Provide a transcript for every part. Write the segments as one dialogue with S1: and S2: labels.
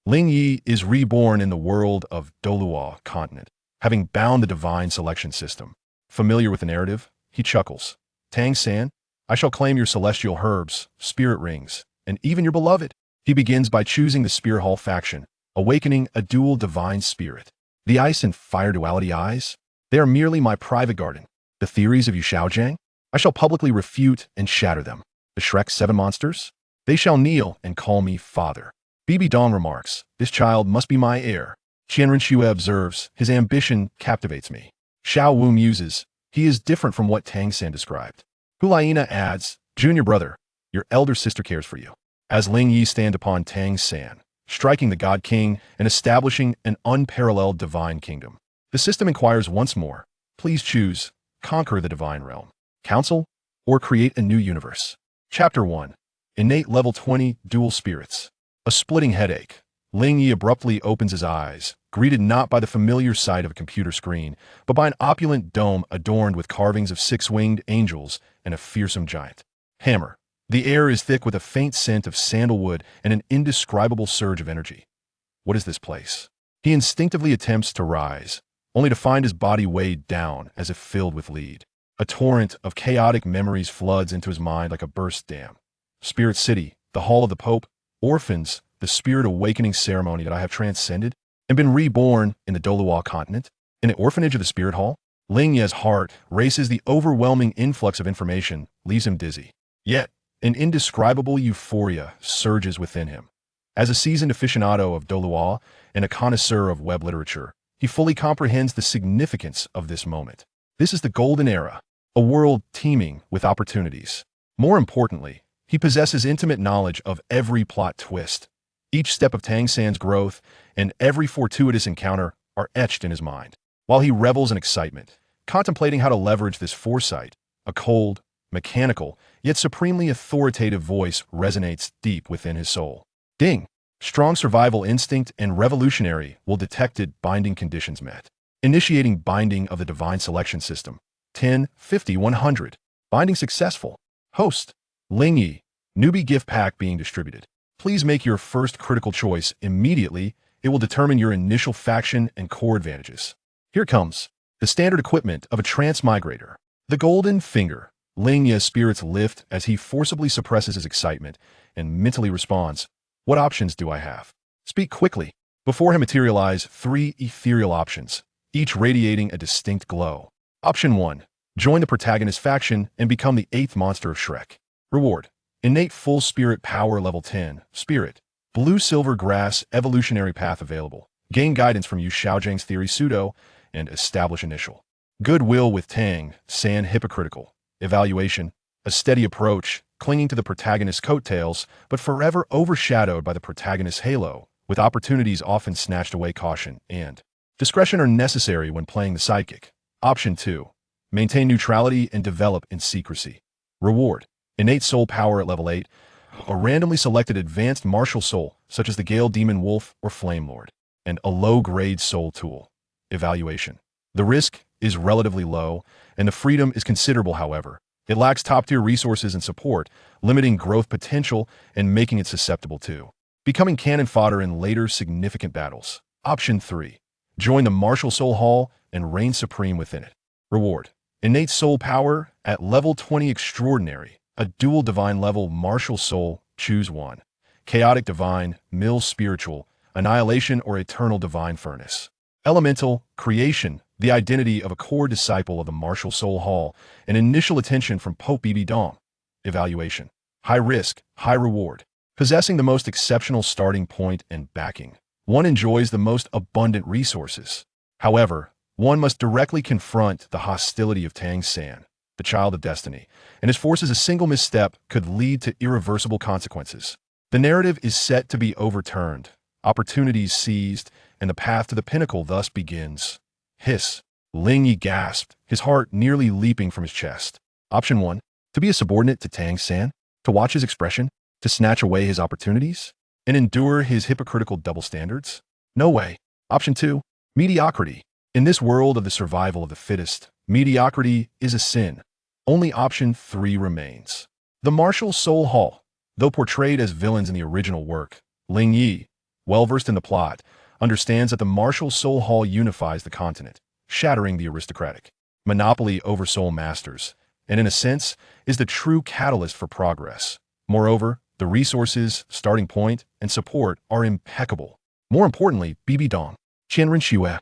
S1: Ling Ye is reborn in the world of Douluo continent, having bound the divine selection system. Familiar with the narrative, he chuckles. Tang San, I shall claim your celestial herbs, spirit rings, and even your beloved. He begins by choosing the Spear Hall faction, awakening a dual divine spirit. The ice and fire duality eyes? They are merely my private garden. The theories of Yu Shaojiang? I shall publicly refute and shatter them. The Shrek 7 monsters? They shall kneel and call me father. Bibi Dong remarks, this child must be my heir. Qian Renxue observes, his ambition captivates me. Xiao Wu muses, he is different from what Tang San described. Hulaina adds, junior brother, your elder sister cares for you. As Ling Ye stand upon Tang San, striking the God King and establishing an unparalleled divine kingdom. The system inquires once more, please choose, conquer the divine realm, counsel, or create a new universe. Chapter 1. Innate Level 20 Dual Spirits. A splitting headache. Ling Ye abruptly opens his eyes, greeted not by the familiar sight of a computer screen, but by an opulent dome adorned with carvings of six-winged angels and a fearsome giant. Hammer. The air is thick with a faint scent of sandalwood and an indescribable surge of energy. What is this place? He instinctively attempts to rise, only to find his body weighed down as if filled with lead. A torrent of chaotic memories floods into his mind like a burst dam. Spirit City, the Hall of the Pope, orphans, the spirit awakening ceremony that I have transcended and been reborn in the Douluo continent. In the orphanage of the Spirit Hall, Ling Ye's heart races. The overwhelming influx of information leaves him dizzy. Yet, an indescribable euphoria surges within him. As a seasoned aficionado of Douluo and a connoisseur of web literature, he fully comprehends the significance of this moment. This is the golden era, a world teeming with opportunities. More importantly, he possesses intimate knowledge of every plot twist. Each step of Tang San's growth and every fortuitous encounter are etched in his mind. While he revels in excitement, contemplating how to leverage this foresight, a cold, mechanical, yet supremely authoritative voice resonates deep within his soul. Ding! Strong survival instinct and revolutionary will detected binding conditions met. Initiating binding of the divine selection system. 10, 50, 100. Binding successful. Host. Ling Ye. Newbie gift pack being distributed. Please make your first critical choice immediately. It will determine your initial faction and core advantages. Here comes the standard equipment of a transmigrator. The golden finger. Ling Ye's spirits lift as he forcibly suppresses his excitement and mentally responds, what options do I have? Speak quickly. Before him materialize 3 ethereal options, each radiating a distinct glow. Option 1. Join the protagonist faction and become the 8th monster of Shrek. Reward. Innate Full Spirit Power Level 10. Spirit. Blue-Silver Grass Evolutionary Path available. Gain guidance from Yu Shaojiang's Theory Pseudo and establish initial. Goodwill with Tang San Hypocritical. Evaluation. A steady approach, clinging to the protagonist's coattails, but forever overshadowed by the protagonist's halo, with opportunities often snatched away. Caution and discretion are necessary when playing the sidekick. Option 2. Maintain neutrality and develop in secrecy. Reward. Innate Soul Power at Level 8. A randomly selected advanced martial soul, such as the Gale Demon Wolf or Flame Lord. And a low-grade soul tool. Evaluation. The risk is relatively low, and the freedom is considerable. However, it lacks top-tier resources and support, limiting growth potential and making it susceptible to becoming cannon fodder in later significant battles. Option 3. Join the Martial Soul Hall and reign supreme within it. Reward. Innate Soul Power at Level 20 Extraordinary. A dual divine level martial soul. Choose one. Chaotic divine, mill spiritual, annihilation or eternal divine furnace. Elemental, creation, the identity of a core disciple of the Martial Soul Hall, and initial attention from Pope Bibi Dong. Evaluation. High risk, high reward. Possessing the most exceptional starting point and backing, one enjoys the most abundant resources. However, one must directly confront the hostility of Tang San, the child of destiny, and his forces. A single misstep could lead to irreversible consequences. The narrative is set to be overturned, opportunities seized, and the path to the pinnacle thus begins. Hiss. Ling Ye gasped, his heart nearly leaping from his chest. Option 1. To be a subordinate to Tang San, to watch his expression, to snatch away his opportunities, and endure his hypocritical double standards? No way. Option 2. Mediocrity. In this world of the survival of the fittest, mediocrity is a sin. Only option 3 remains. The Martial Soul Hall. Though portrayed as villains in the original work, Ling Ye, well-versed in the plot, understands that the martial soul hall unifies the continent, shattering the aristocratic monopoly over soul masters, and in a sense, is the true catalyst for progress. Moreover, the resources, starting point, and support are impeccable. More importantly, Bibi Dong, Qian Renxue,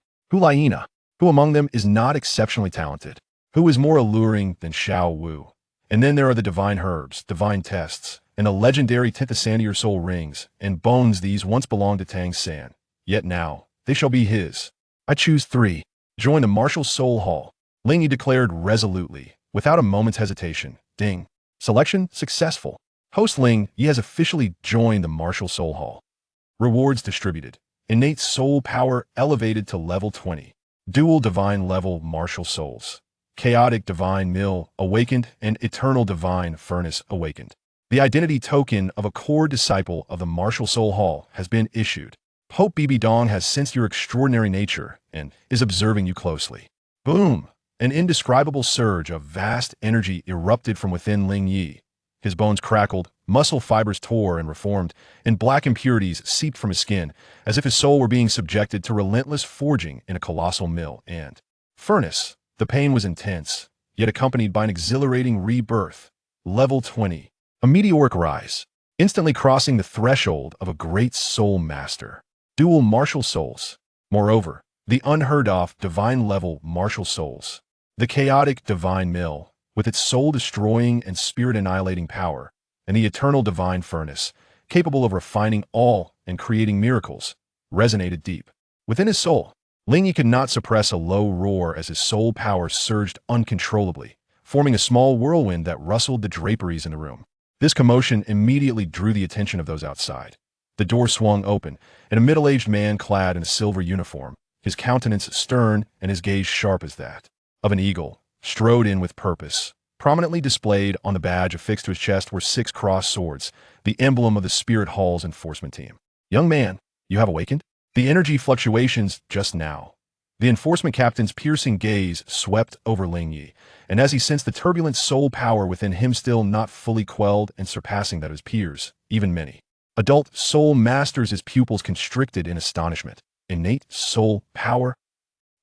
S1: who among them is not exceptionally talented, who is more alluring than Xiao Wu. And then there are the divine herbs, divine tests, and the legendary Tinthasandier soul rings, and bones these once belonged to Tang San. Yet now, they shall be his. I choose 3. Join the martial soul hall, Ling Ye declared resolutely, without a moment's hesitation. Ding. Selection successful. Host Ling Ye has officially joined the martial soul hall. Rewards distributed. Innate soul power elevated to level 20. Dual divine level martial souls. Chaotic divine mill awakened and eternal divine furnace awakened. The identity token of a core disciple of the martial soul hall has been issued. Pope Bibi Dong has sensed your extraordinary nature and is observing you closely. Boom! An indescribable surge of vast energy erupted from within Ling Ye. His bones crackled, muscle fibers tore and reformed, and black impurities seeped from his skin, as if his soul were being subjected to relentless forging in a colossal mill and furnace. The pain was intense, yet accompanied by an exhilarating rebirth. Level 20. A meteoric rise, instantly crossing the threshold of a great soul master. Dual martial souls. Moreover, the unheard-of divine-level martial souls. The chaotic divine mill, with its soul-destroying and spirit-annihilating power, and the eternal divine furnace, capable of refining all and creating miracles, resonated deep. Within his soul, Ling Ye could not suppress a low roar as his soul power surged uncontrollably, forming a small whirlwind that rustled the draperies in the room. This commotion immediately drew the attention of those outside. The door swung open, and a middle-aged man clad in a silver uniform, his countenance stern and his gaze sharp as that of an eagle, strode in with purpose. Prominently displayed on the badge affixed to his chest were 6 crossed swords, the emblem of the Spirit Hall's enforcement team. Young man, you have awakened? The energy fluctuations just now. The enforcement captain's piercing gaze swept over Ling Ye, and as he sensed the turbulent soul power within him still not fully quelled and surpassing that of his peers, even many adult soul masters, his pupils constricted in astonishment. Innate soul power?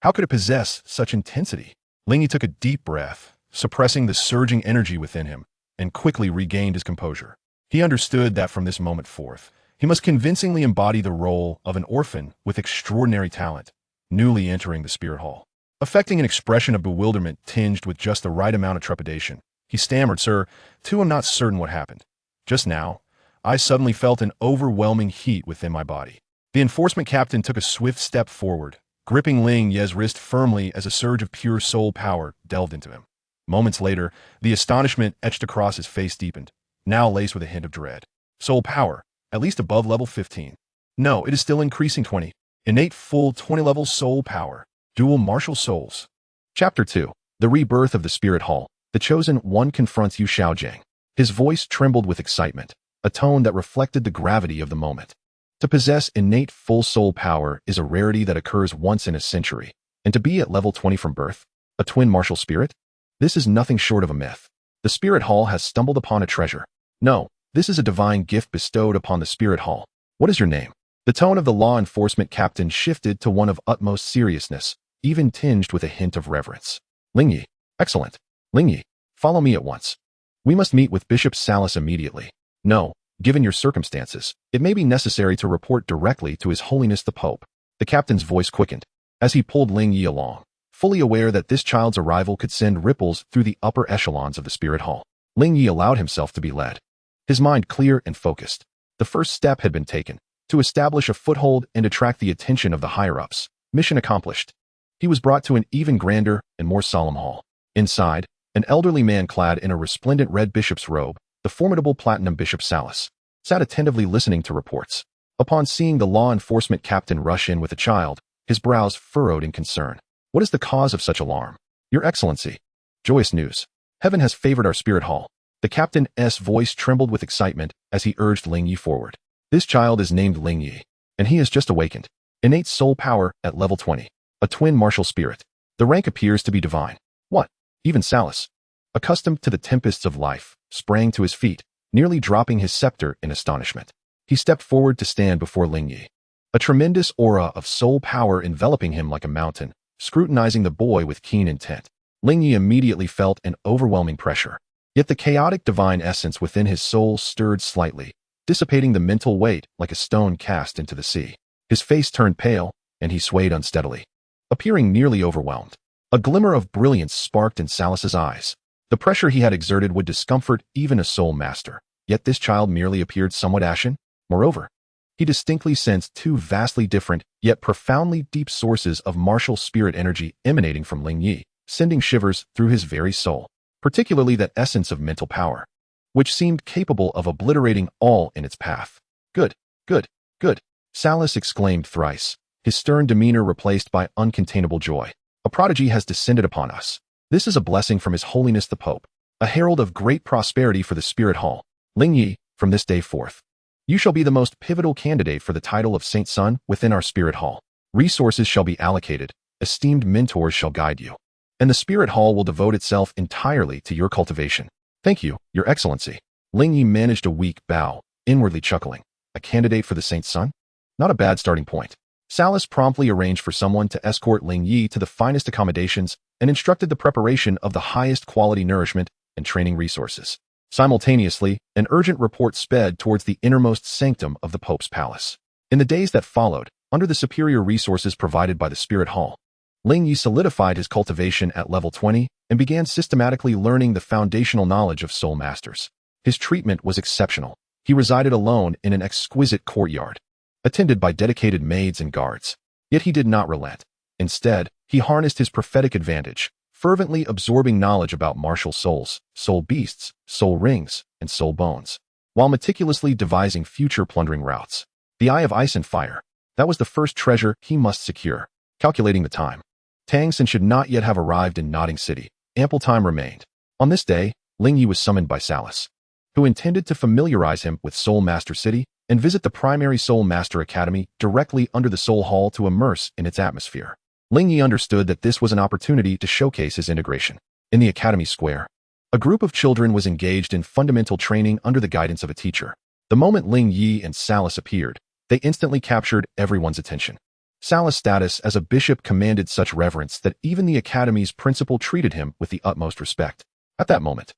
S1: How could it possess such intensity? Ling Ye took a deep breath, suppressing the surging energy within him, and quickly regained his composure. He understood that from this moment forth, he must convincingly embody the role of an orphan with extraordinary talent, newly entering the Spirit Hall. Affecting an expression of bewilderment tinged with just the right amount of trepidation, he stammered, "Sir, too, I'm not certain what happened. Just now, I suddenly felt an overwhelming heat within my body." The enforcement captain took a swift step forward, gripping Ling Ye's wrist firmly as a surge of pure soul power delved into him. Moments later, the astonishment etched across his face deepened, now laced with a hint of dread. Soul power, at least above level 15. No, it is still increasing 20. Innate full 20 level soul power. Dual martial souls. Chapter 2. The Rebirth of the Spirit Hall. The Chosen One confronts Yu Xiaojiang. His voice trembled with excitement, a tone that reflected the gravity of the moment. To possess innate full soul power is a rarity that occurs once in a century, and to be at level 20 from birth, a twin martial spirit? This is nothing short of a myth. The Spirit Hall has stumbled upon a treasure. No, this is a divine gift bestowed upon the Spirit Hall. What is your name? The tone of the law enforcement captain shifted to one of utmost seriousness, even tinged with a hint of reverence. Ling Ye. Excellent. Ling Ye, follow me at once. We must meet with Bishop Salas immediately. No, given your circumstances, it may be necessary to report directly to His Holiness the Pope. The captain's voice quickened as he pulled Ling Ye along, fully aware that this child's arrival could send ripples through the upper echelons of the Spirit Hall. Ling Ye allowed himself to be led, his mind clear and focused. The first step had been taken, to establish a foothold and attract the attention of the higher-ups. Mission accomplished. He was brought to an even grander and more solemn hall. Inside, an elderly man clad in a resplendent red bishop's robe, the formidable platinum Bishop Salas, sat attentively listening to reports. Upon seeing the law enforcement captain rush in with a child, his brows furrowed in concern. What is the cause of such alarm? Your Excellency. Joyous news. Heaven has favored our Spirit Hall. The captain's voice trembled with excitement as he urged Ling Ye forward. This child is named Ling Ye, and he has just awakened. Innate soul power at level 20. A twin martial spirit. The rank appears to be divine. What? Even Salas, accustomed to the tempests of life, sprang to his feet, nearly dropping his scepter in astonishment. He stepped forward to stand before Ling Ye. a tremendous aura of soul power enveloping him like a mountain, scrutinizing the boy with keen intent. Ling Ye immediately felt an overwhelming pressure. Yet the chaotic divine essence within his soul stirred slightly, dissipating the mental weight like a stone cast into the sea. His face turned pale, and he swayed unsteadily, appearing nearly overwhelmed. A glimmer of brilliance sparked in Salas's eyes. The pressure he had exerted would discomfort even a soul master, yet this child merely appeared somewhat ashen. Moreover, he distinctly sensed two vastly different, yet profoundly deep sources of martial spirit energy emanating from Ling Ye, sending shivers through his very soul, particularly that essence of mental power, which seemed capable of obliterating all in its path. Good, good, good, Salas exclaimed thrice, his stern demeanor replaced by uncontainable joy. A prodigy has descended upon us. This is a blessing from His Holiness the Pope, a herald of great prosperity for the Spirit Hall. Ling Ye, from this day forth, you shall be the most pivotal candidate for the title of Saint Sun within our Spirit Hall. Resources shall be allocated, esteemed mentors shall guide you, and the Spirit Hall will devote itself entirely to your cultivation. Thank you, Your Excellency. Ling Ye managed a weak bow, inwardly chuckling. A candidate for the Saint Sun? Not a bad starting point. Salas promptly arranged for someone to escort Ling Ye to the finest accommodations and instructed the preparation of the highest quality nourishment and training resources. Simultaneously, an urgent report sped towards the innermost sanctum of the Pope's palace. In the days that followed, under the superior resources provided by the Spirit Hall, Ling Ye solidified his cultivation at level 20 and began systematically learning the foundational knowledge of soul masters. His treatment was exceptional. He resided alone in an exquisite courtyard, attended by dedicated maids and guards. Yet he did not relent. Instead, he harnessed his prophetic advantage, fervently absorbing knowledge about martial souls, soul beasts, soul rings, and soul bones, while meticulously devising future plundering routes. The Eye of Ice and Fire. That was the first treasure he must secure. Calculating the time, Tang San should not yet have arrived in Nodding City. Ample time remained. On this day, Ling Ye was summoned by Salas, who intended to familiarize him with Soul Master City and visit the primary Soul Master Academy directly under the Soul Hall to immerse in its atmosphere. Ling Ye understood that this was an opportunity to showcase his integration. In the Academy Square, a group of children was engaged in fundamental training under the guidance of a teacher. The moment Ling Ye and Salas appeared, they instantly captured everyone's attention. Salas' status as a bishop commanded such reverence that even the Academy's principal treated him with the utmost respect. At that moment,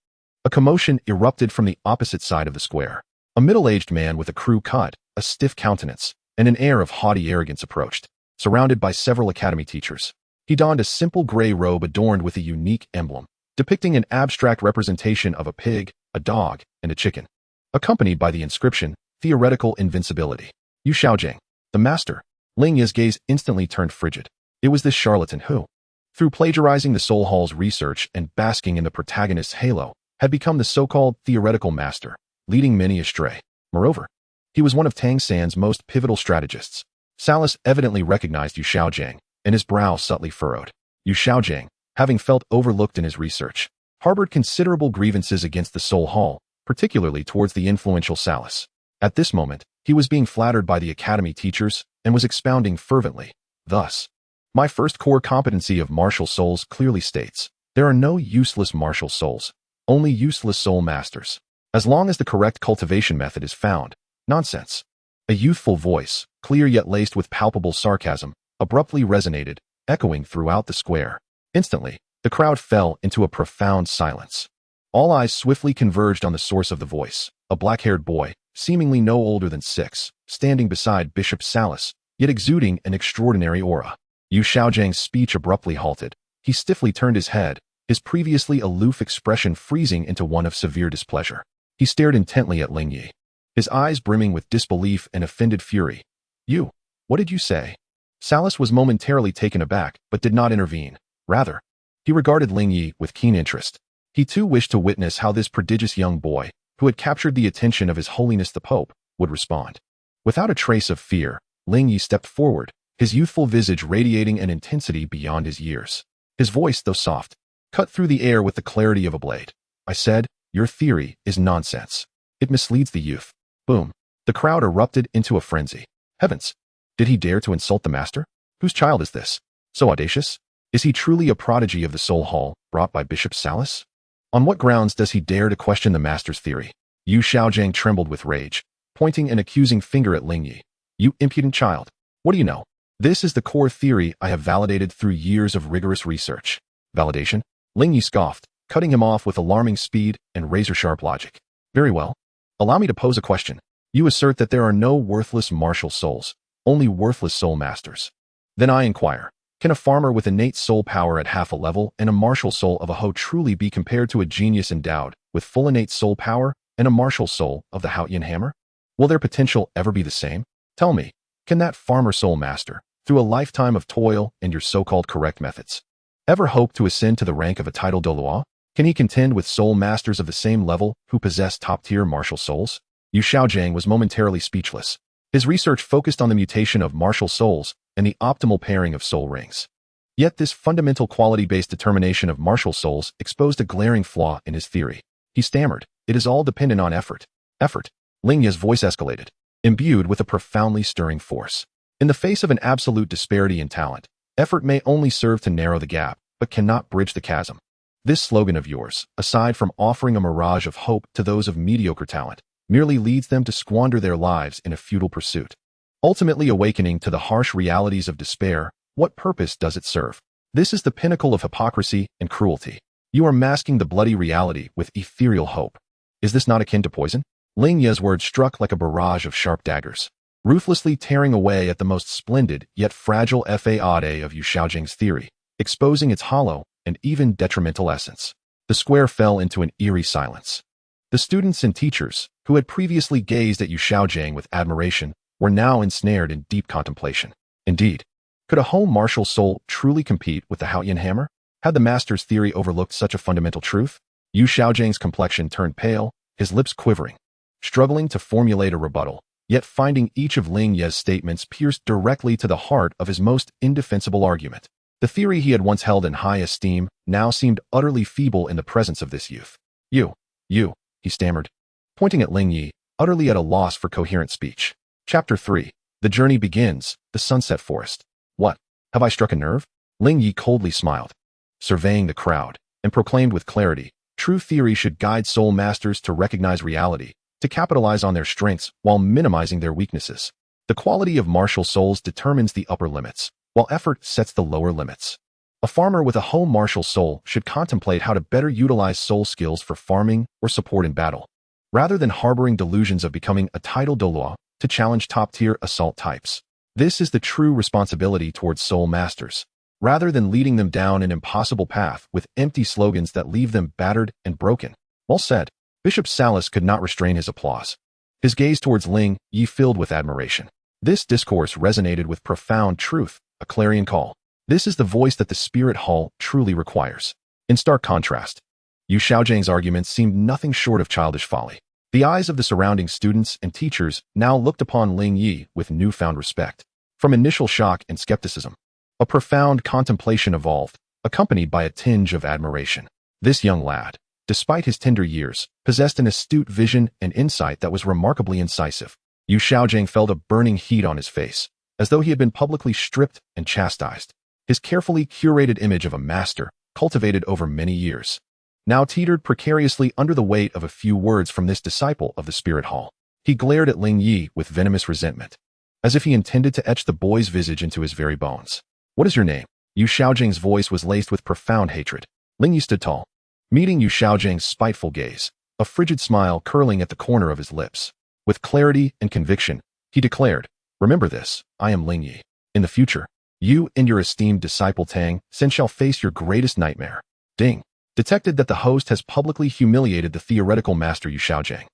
S1: a commotion erupted from the opposite side of the square. A middle-aged man with a crew cut, a stiff countenance, and an air of haughty arrogance approached, surrounded by several academy teachers. He donned a simple gray robe adorned with a unique emblem, depicting an abstract representation of a pig, a dog, and a chicken, accompanied by the inscription, Theoretical Invincibility. Yu Xiaojing, the master. Ling Ye's gaze instantly turned frigid. It was this charlatan who, through plagiarizing the Soul Hall's research and basking in the protagonist's halo, had become the so-called theoretical master, leading many astray. Moreover, he was one of Tang San's most pivotal strategists. Salas evidently recognized Yu Xiaojing, and his brow subtly furrowed. Yu Xiaojing, having felt overlooked in his research, harbored considerable grievances against the Soul Hall, particularly towards the influential Salas. At this moment, he was being flattered by the academy teachers and was expounding fervently. Thus, my first core competency of martial souls clearly states, there are no useless martial souls, only useless soul masters. As long as the correct cultivation method is found. Nonsense. A youthful voice, clear yet laced with palpable sarcasm, abruptly resonated, echoing throughout the square. Instantly, the crowd fell into a profound silence. All eyes swiftly converged on the source of the voice, a black-haired boy, seemingly no older than 6, standing beside Bishop Salas, yet exuding an extraordinary aura. Yu Xiaojing's speech abruptly halted. He stiffly turned his head, his previously aloof expression freezing into one of severe displeasure. He stared intently at Ling Ye, his eyes brimming with disbelief and offended fury. You, what did you say? Salas was momentarily taken aback, but did not intervene. Rather, he regarded Ling Ye with keen interest. He too wished to witness how this prodigious young boy, who had captured the attention of His Holiness the Pope, would respond. Without a trace of fear, Ling Ye stepped forward, his youthful visage radiating an intensity beyond his years. His voice, though soft, cut through the air with the clarity of a blade. I said, your theory is nonsense. It misleads the youth. Boom. The crowd erupted into a frenzy. Heavens! Did he dare to insult the master? Whose child is this? So audacious? Is he truly a prodigy of the Soul Hall, brought by Bishop Salas? On what grounds does he dare to question the master's theory? Yu Xiaojing trembled with rage, pointing an accusing finger at Ling Ye. You impudent child! What do you know? This is the core theory I have validated through years of rigorous research. Validation? Ling Ye scoffed, cutting him off with alarming speed and razor-sharp logic. Very well. Allow me to pose a question. You assert that there are no worthless martial souls, only worthless soul masters. Then I inquire, can a farmer with innate soul power at half a level and a martial soul of a hoe truly be compared to a genius endowed with full innate soul power and a martial soul of the Haotian hammer? Will their potential ever be the same? Tell me, can that farmer soul master, through a lifetime of toil and your so-called correct methods, ever hope to ascend to the rank of a title Douluo? Can he contend with soul masters of the same level who possess top-tier martial souls? Yu Xiaojiang was momentarily speechless. His research focused on the mutation of martial souls and the optimal pairing of soul rings. Yet this fundamental quality-based determination of martial souls exposed a glaring flaw in his theory. He stammered, it is all dependent on effort. Effort. Ling Ye's voice escalated, imbued with a profoundly stirring force. In the face of an absolute disparity in talent, effort may only serve to narrow the gap, but cannot bridge the chasm. This slogan of yours, aside from offering a mirage of hope to those of mediocre talent, merely leads them to squander their lives in a futile pursuit. Ultimately awakening to the harsh realities of despair, what purpose does it serve? This is the pinnacle of hypocrisy and cruelty. You are masking the bloody reality with ethereal hope. Is this not akin to poison? Ling Ye's words struck like a barrage of sharp daggers, ruthlessly tearing away at the most splendid yet fragile facade of Yu Xiaojiang's theory, exposing its hollow and even detrimental essence. The square fell into an eerie silence. The students and teachers, who had previously gazed at Yu Xiaojiang with admiration, were now ensnared in deep contemplation. Indeed, could a home martial soul truly compete with the Haotian hammer? Had the master's theory overlooked such a fundamental truth? Yu Xiaojiang's complexion turned pale, his lips quivering, struggling to formulate a rebuttal, yet finding each of Ling Ye's statements pierced directly to the heart of his most indefensible argument. The theory he had once held in high esteem now seemed utterly feeble in the presence of this youth. You, he stammered, pointing at Ling Ye, utterly at a loss for coherent speech. Chapter 3. The journey begins, the sunset forest. What? Have I struck a nerve? Ling Ye coldly smiled, surveying the crowd, and proclaimed with clarity, true theory should guide soul masters to recognize reality, to capitalize on their strengths while minimizing their weaknesses. The quality of martial souls determines the upper limits, while effort sets the lower limits. A farmer with a home martial soul should contemplate how to better utilize soul skills for farming or support in battle, rather than harboring delusions of becoming a title Douluo to challenge top-tier assault types. This is the true responsibility towards soul masters, rather than leading them down an impossible path with empty slogans that leave them battered and broken. Well said. Bishop Salas could not restrain his applause, his gaze towards Ling Ye filled with admiration. This discourse resonated with profound truth, a clarion call. This is the voice that the spirit hall truly requires. In stark contrast, Yu Xiaojiang's arguments seemed nothing short of childish folly. The eyes of the surrounding students and teachers now looked upon Ling Ye with newfound respect. From initial shock and skepticism, a profound contemplation evolved, accompanied by a tinge of admiration. This young lad, despite his tender years, possessed an astute vision and insight that was remarkably incisive. Yu Xiaojiang felt a burning heat on his face, as though he had been publicly stripped and chastised. His carefully curated image of a master, cultivated over many years, now teetered precariously under the weight of a few words from this disciple of the spirit hall. He glared at Ling Ye with venomous resentment, as if he intended to etch the boy's visage into his very bones. What is your name? Yu Xiaojiang's voice was laced with profound hatred. Ling Ye stood tall, meeting Yu Xiaojiang's spiteful gaze, a frigid smile curling at the corner of his lips. With clarity and conviction, he declared, remember this, I am Ling Ye. In the future, you and your esteemed disciple Tang San shall face your greatest nightmare. Ding. Detected that the host has publicly humiliated the theoretical master Yu Xiaojiang,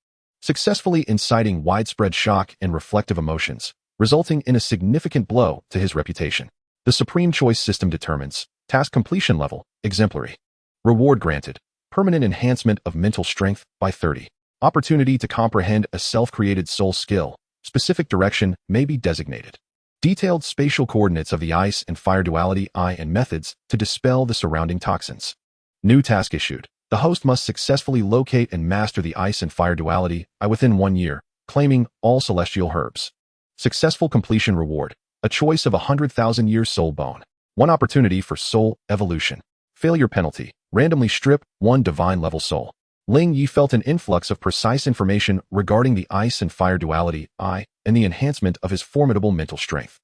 S1: successfully inciting widespread shock and reflective emotions, resulting in a significant blow to his reputation. The supreme choice system determines task completion level, exemplary. Reward granted, permanent enhancement of mental strength by 30. Opportunity to comprehend a self-created soul skill, specific direction may be designated. Detailed spatial coordinates of the ice and fire duality I and methods to dispel the surrounding toxins. New task issued. The host must successfully locate and master the ice and fire duality I within 1 year, claiming all celestial herbs. Successful completion reward. A choice of 100,000 years soul bone. 1 opportunity for soul evolution. Failure penalty. Randomly strip 1 divine level soul. Ling Ye felt an influx of precise information regarding the ice and fire duality I and the enhancement of his formidable mental strength.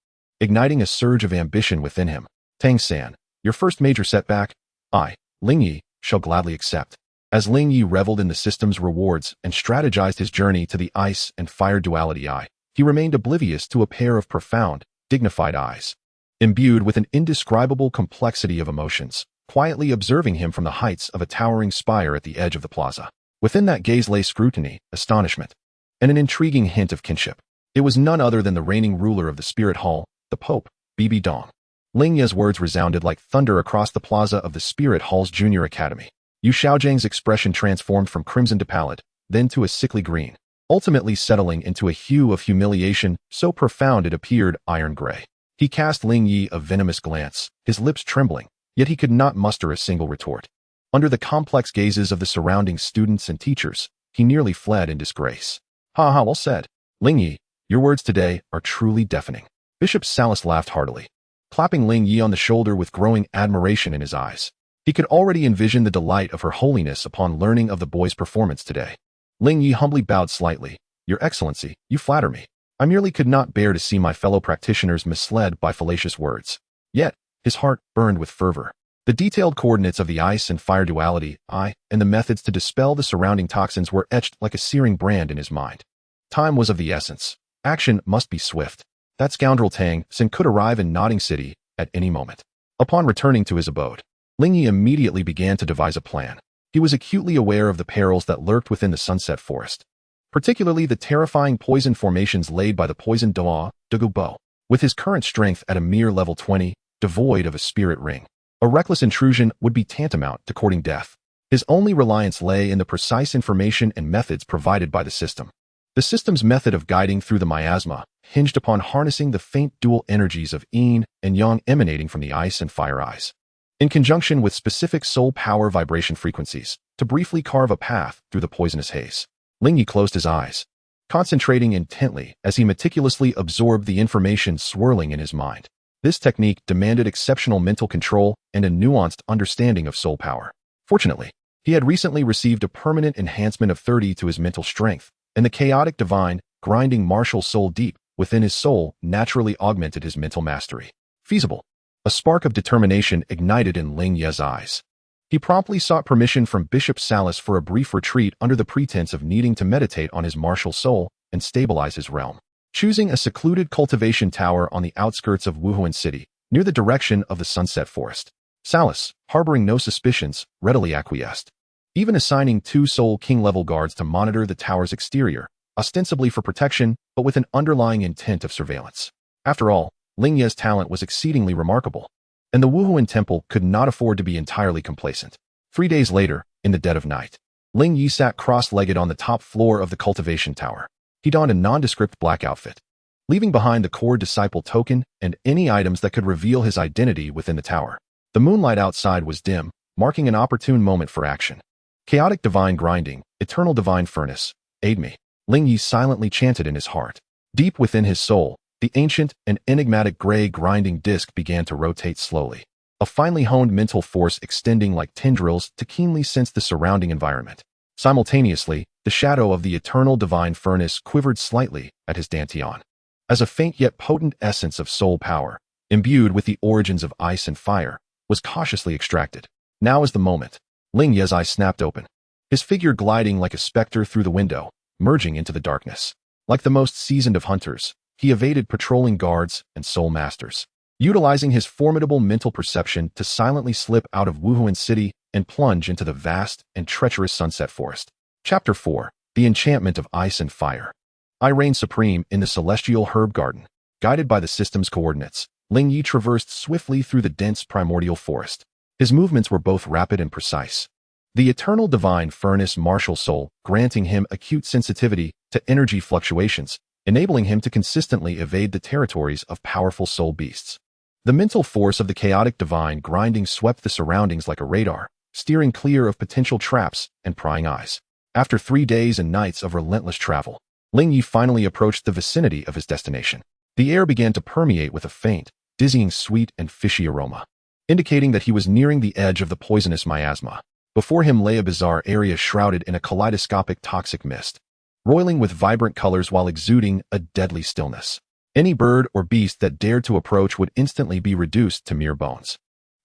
S1: igniting a surge of ambition within him. Tang San, your first major setback, I, Ling Ye, shall gladly accept. As Ling Ye reveled in the system's rewards and strategized his journey to the ice and fire duality eye, he remained oblivious to a pair of profound, dignified eyes, imbued with an indescribable complexity of emotions, quietly observing him from the heights of a towering spire at the edge of the plaza. Within that gaze lay scrutiny, astonishment, and an intriguing hint of kinship. It was none other than the reigning ruler of the Spirit Hall, the Pope, Bibi Dong. Ling Ye's words resounded like thunder across the plaza of the Spirit Hall's junior academy. Yu Xiaojiang's expression transformed from crimson to pallid, then to a sickly green, ultimately settling into a hue of humiliation so profound it appeared iron gray. He cast Ling Ye a venomous glance, his lips trembling, yet he could not muster a single retort. Under the complex gazes of the surrounding students and teachers, he nearly fled in disgrace. Ha ha, well said. Ling Ye, your words today are truly deafening. Bishop Salas laughed heartily, clapping Ling Ye on the shoulder with growing admiration in his eyes. He could already envision the delight of Her Holiness upon learning of the boy's performance today. Ling Ye humbly bowed slightly. Your Excellency, you flatter me. I merely could not bear to see my fellow practitioners misled by fallacious words. Yet, his heart burned with fervor. The detailed coordinates of the ice and fire duality, and the methods to dispel the surrounding toxins were etched like a searing brand in his mind. Time was of the essence. Action must be swift. That scoundrel Tang San could arrive in Nodding City at any moment. Upon returning to his abode, Ling Ye immediately began to devise a plan. He was acutely aware of the perils that lurked within the Sunset Forest, particularly the terrifying poison formations laid by the poisoned Douluo. With his current strength at a mere level 20, devoid of a spirit ring, a reckless intrusion would be tantamount to courting death. His only reliance lay in the precise information and methods provided by the system. The system's method of guiding through the miasma hinged upon harnessing the faint dual energies of yin and yang emanating from the ice and fire eyes, in conjunction with specific soul power vibration frequencies, to briefly carve a path through the poisonous haze. Ling Ye closed his eyes, concentrating intently as he meticulously absorbed the information swirling in his mind. This technique demanded exceptional mental control and a nuanced understanding of soul power. Fortunately, he had recently received a permanent enhancement of 30 to his mental strength, and the chaotic divine, grinding martial soul deep within his soul naturally augmented his mental mastery. Feasible. A spark of determination ignited in Ling Ye's eyes. He promptly sought permission from Bishop Salas for a brief retreat under the pretense of needing to meditate on his martial soul and stabilize his realm. Choosing a secluded cultivation tower on the outskirts of Wuhuan City, near the direction of the Sunset Forest, Salas, harboring no suspicions, readily acquiesced, even assigning 2 Soul King-level guards to monitor the tower's exterior, ostensibly for protection, but with an underlying intent of surveillance. After all, Ling Ye's talent was exceedingly remarkable, and the Wuhuan Temple could not afford to be entirely complacent. 3 days later, in the dead of night, Ling Ye sat cross-legged on the top floor of the cultivation tower. He donned a nondescript black outfit, leaving behind the core disciple token and any items that could reveal his identity within the tower. The moonlight outside was dim, marking an opportune moment for action. Chaotic divine grinding, eternal divine furnace, aid me, Ling Ye silently chanted in his heart. Deep within his soul, the ancient and enigmatic gray grinding disc began to rotate slowly, a finely honed mental force extending like tendrils to keenly sense the surrounding environment. Simultaneously, the shadow of the eternal divine furnace quivered slightly at his dantian, as a faint yet potent essence of soul power, imbued with the origins of ice and fire, was cautiously extracted. Now is the moment. Ling Ye's eyes snapped open, his figure gliding like a specter through the window, merging into the darkness. Like the most seasoned of hunters, he evaded patrolling guards and soul masters, utilizing his formidable mental perception to silently slip out of Wuhuan City and plunge into the vast and treacherous Sunset Forest. Chapter 4. The Enchantment of Ice and Fire. I reigned supreme in the celestial herb garden. Guided by the system's coordinates, Ling Ye traversed swiftly through the dense primordial forest. His movements were both rapid and precise, the eternal divine furnace martial soul granting him acute sensitivity to energy fluctuations, enabling him to consistently evade the territories of powerful soul beasts. The mental force of the chaotic divine grinding swept the surroundings like a radar, steering clear of potential traps and prying eyes. After 3 days and nights of relentless travel, Ling Ye finally approached the vicinity of his destination. The air began to permeate with a faint, dizzying sweet and fishy aroma, indicating that he was nearing the edge of the poisonous miasma. Before him lay a bizarre area shrouded in a kaleidoscopic toxic mist, roiling with vibrant colors while exuding a deadly stillness. Any bird or beast that dared to approach would instantly be reduced to mere bones.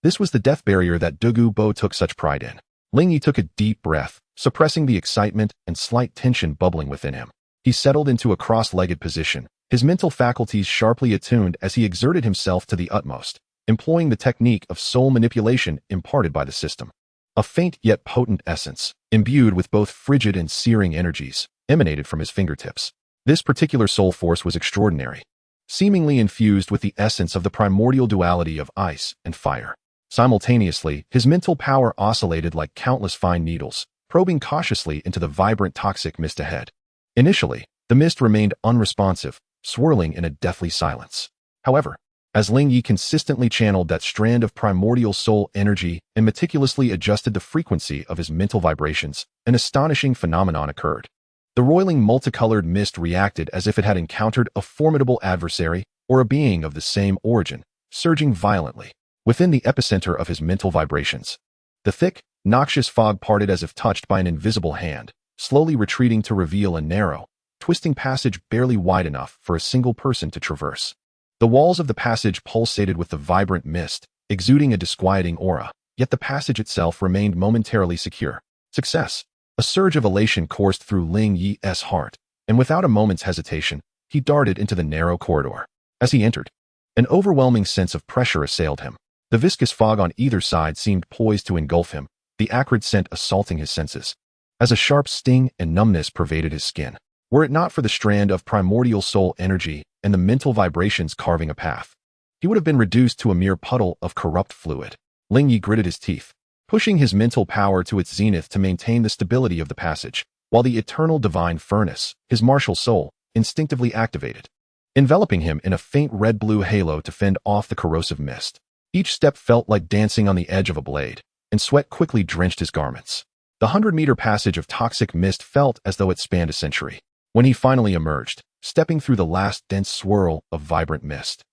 S1: This was the death barrier that Douluo took such pride in. Ling Ye took a deep breath, suppressing the excitement and slight tension bubbling within him. He settled into a cross-legged position, his mental faculties sharply attuned as he exerted himself to the utmost, employing the technique of soul manipulation imparted by the system. A faint yet potent essence, imbued with both frigid and searing energies, emanated from his fingertips. This particular soul force was extraordinary, seemingly infused with the essence of the primordial duality of ice and fire. Simultaneously, his mental power oscillated like countless fine needles, probing cautiously into the vibrant toxic mist ahead. Initially, the mist remained unresponsive, swirling in a deathly silence. However, as Ling Ye consistently channeled that strand of primordial soul energy and meticulously adjusted the frequency of his mental vibrations, an astonishing phenomenon occurred. The roiling multicolored mist reacted as if it had encountered a formidable adversary or a being of the same origin, surging violently within the epicenter of his mental vibrations. The thick, noxious fog parted as if touched by an invisible hand, slowly retreating to reveal a narrow, twisting passage barely wide enough for a single person to traverse. The walls of the passage pulsated with the vibrant mist, exuding a disquieting aura, yet the passage itself remained momentarily secure. Success! A surge of elation coursed through Ling Ye's heart, and without a moment's hesitation, he darted into the narrow corridor. As he entered, an overwhelming sense of pressure assailed him. The viscous fog on either side seemed poised to engulf him, the acrid scent assaulting his senses, as a sharp sting and numbness pervaded his skin. Were it not for the strand of primordial soul energy and the mental vibrations carving a path, he would have been reduced to a mere puddle of corrupt fluid. Ling Ye gritted his teeth, pushing his mental power to its zenith to maintain the stability of the passage, while the eternal divine furnace, his martial soul, instinctively activated, enveloping him in a faint red-blue halo to fend off the corrosive mist. Each step felt like dancing on the edge of a blade, and sweat quickly drenched his garments. The 100-meter passage of toxic mist felt as though it spanned a century. When he finally emerged, stepping through the last dense swirl of vibrant mist,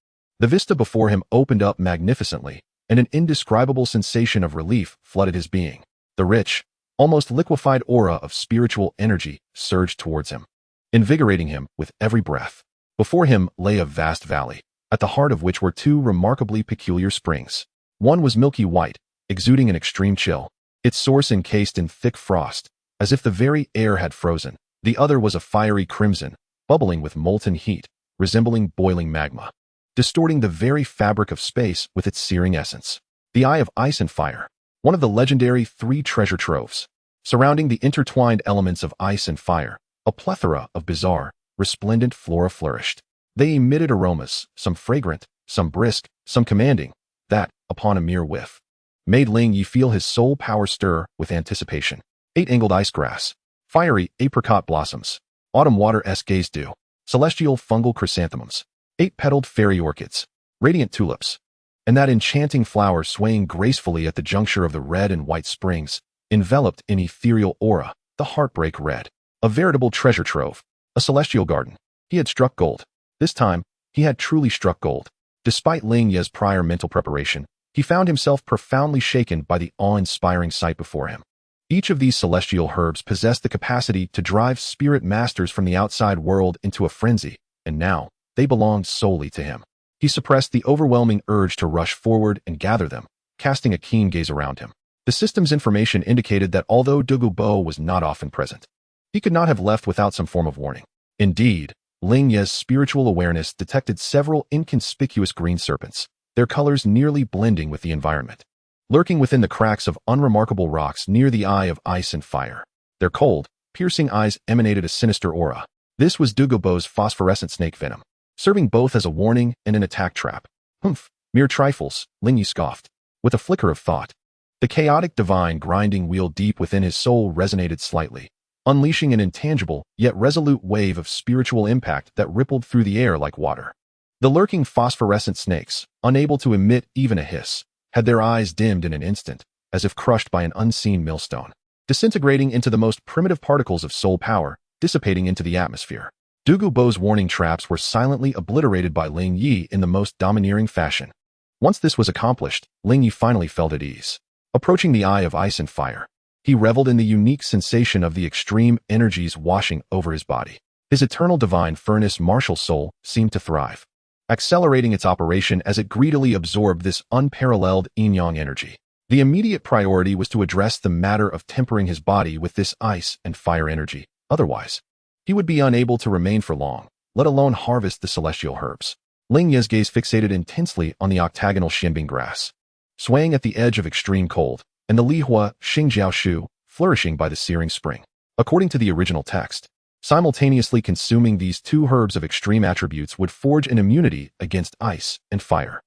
S1: the vista before him opened up magnificently, and an indescribable sensation of relief flooded his being. The rich, almost liquefied aura of spiritual energy surged towards him, invigorating him with every breath. Before him lay a vast valley, at the heart of which were two remarkably peculiar springs. One was milky white, exuding an extreme chill, its source encased in thick frost, as if the very air had frozen. The other was a fiery crimson, bubbling with molten heat, resembling boiling magma, distorting the very fabric of space with its searing essence. The Eye of Ice and Fire, one of the legendary 3 treasure troves. Surrounding the intertwined elements of ice and fire, a plethora of bizarre, resplendent flora flourished. They emitted aromas, some fragrant, some brisk, some commanding, that, upon a mere whiff, made Ling Ye feel his soul power stir with anticipation. 8-angled ice grass, fiery apricot blossoms, autumn water gaze dew, celestial fungal chrysanthemums, 8-petaled fairy orchids, radiant tulips, and that enchanting flower swaying gracefully at the juncture of the red and white springs, enveloped in ethereal aura, the heartbreak red. A veritable treasure trove, a celestial garden. He had struck gold. This time, he had truly struck gold. Despite Ling Ye's prior mental preparation, he found himself profoundly shaken by the awe-inspiring sight before him. Each of these celestial herbs possessed the capacity to drive spirit masters from the outside world into a frenzy, and now, they belonged solely to him. He suppressed the overwhelming urge to rush forward and gather them, casting a keen gaze around him. The system's information indicated that although Douluo was not often present, he could not have left without some form of warning. Indeed, Ling Ye's spiritual awareness detected several inconspicuous green serpents, their colors nearly blending with the environment, lurking within the cracks of unremarkable rocks near the Eye of Ice and Fire. Their cold, piercing eyes emanated a sinister aura. This was Douluo's phosphorescent snake venom, serving both as a warning and an attack trap. Humph, mere trifles, Ling Ye scoffed. With a flicker of thought, the chaotic divine grinding wheel deep within his soul resonated slightly, unleashing an intangible yet resolute wave of spiritual impact that rippled through the air like water. The lurking phosphorescent snakes, unable to emit even a hiss, had their eyes dimmed in an instant, as if crushed by an unseen millstone, disintegrating into the most primitive particles of soul power, dissipating into the atmosphere. Douluo's warning traps were silently obliterated by Ling Ye in the most domineering fashion. Once this was accomplished, Ling Ye finally felt at ease. Approaching the Eye of Ice and Fire, he reveled in the unique sensation of the extreme energies washing over his body. His eternal divine furnace martial soul seemed to thrive, accelerating its operation as it greedily absorbed this unparalleled yin-yang energy. The immediate priority was to address the matter of tempering his body with this ice and fire energy. Otherwise, he would be unable to remain for long, let alone harvest the celestial herbs. Ling Ye's gaze fixated intensely on the octagonal xianbing grass, swaying at the edge of extreme cold, and the lihua xingjiao shu, flourishing by the searing spring. According to the original text, simultaneously consuming these two herbs of extreme attributes would forge an immunity against ice and fire.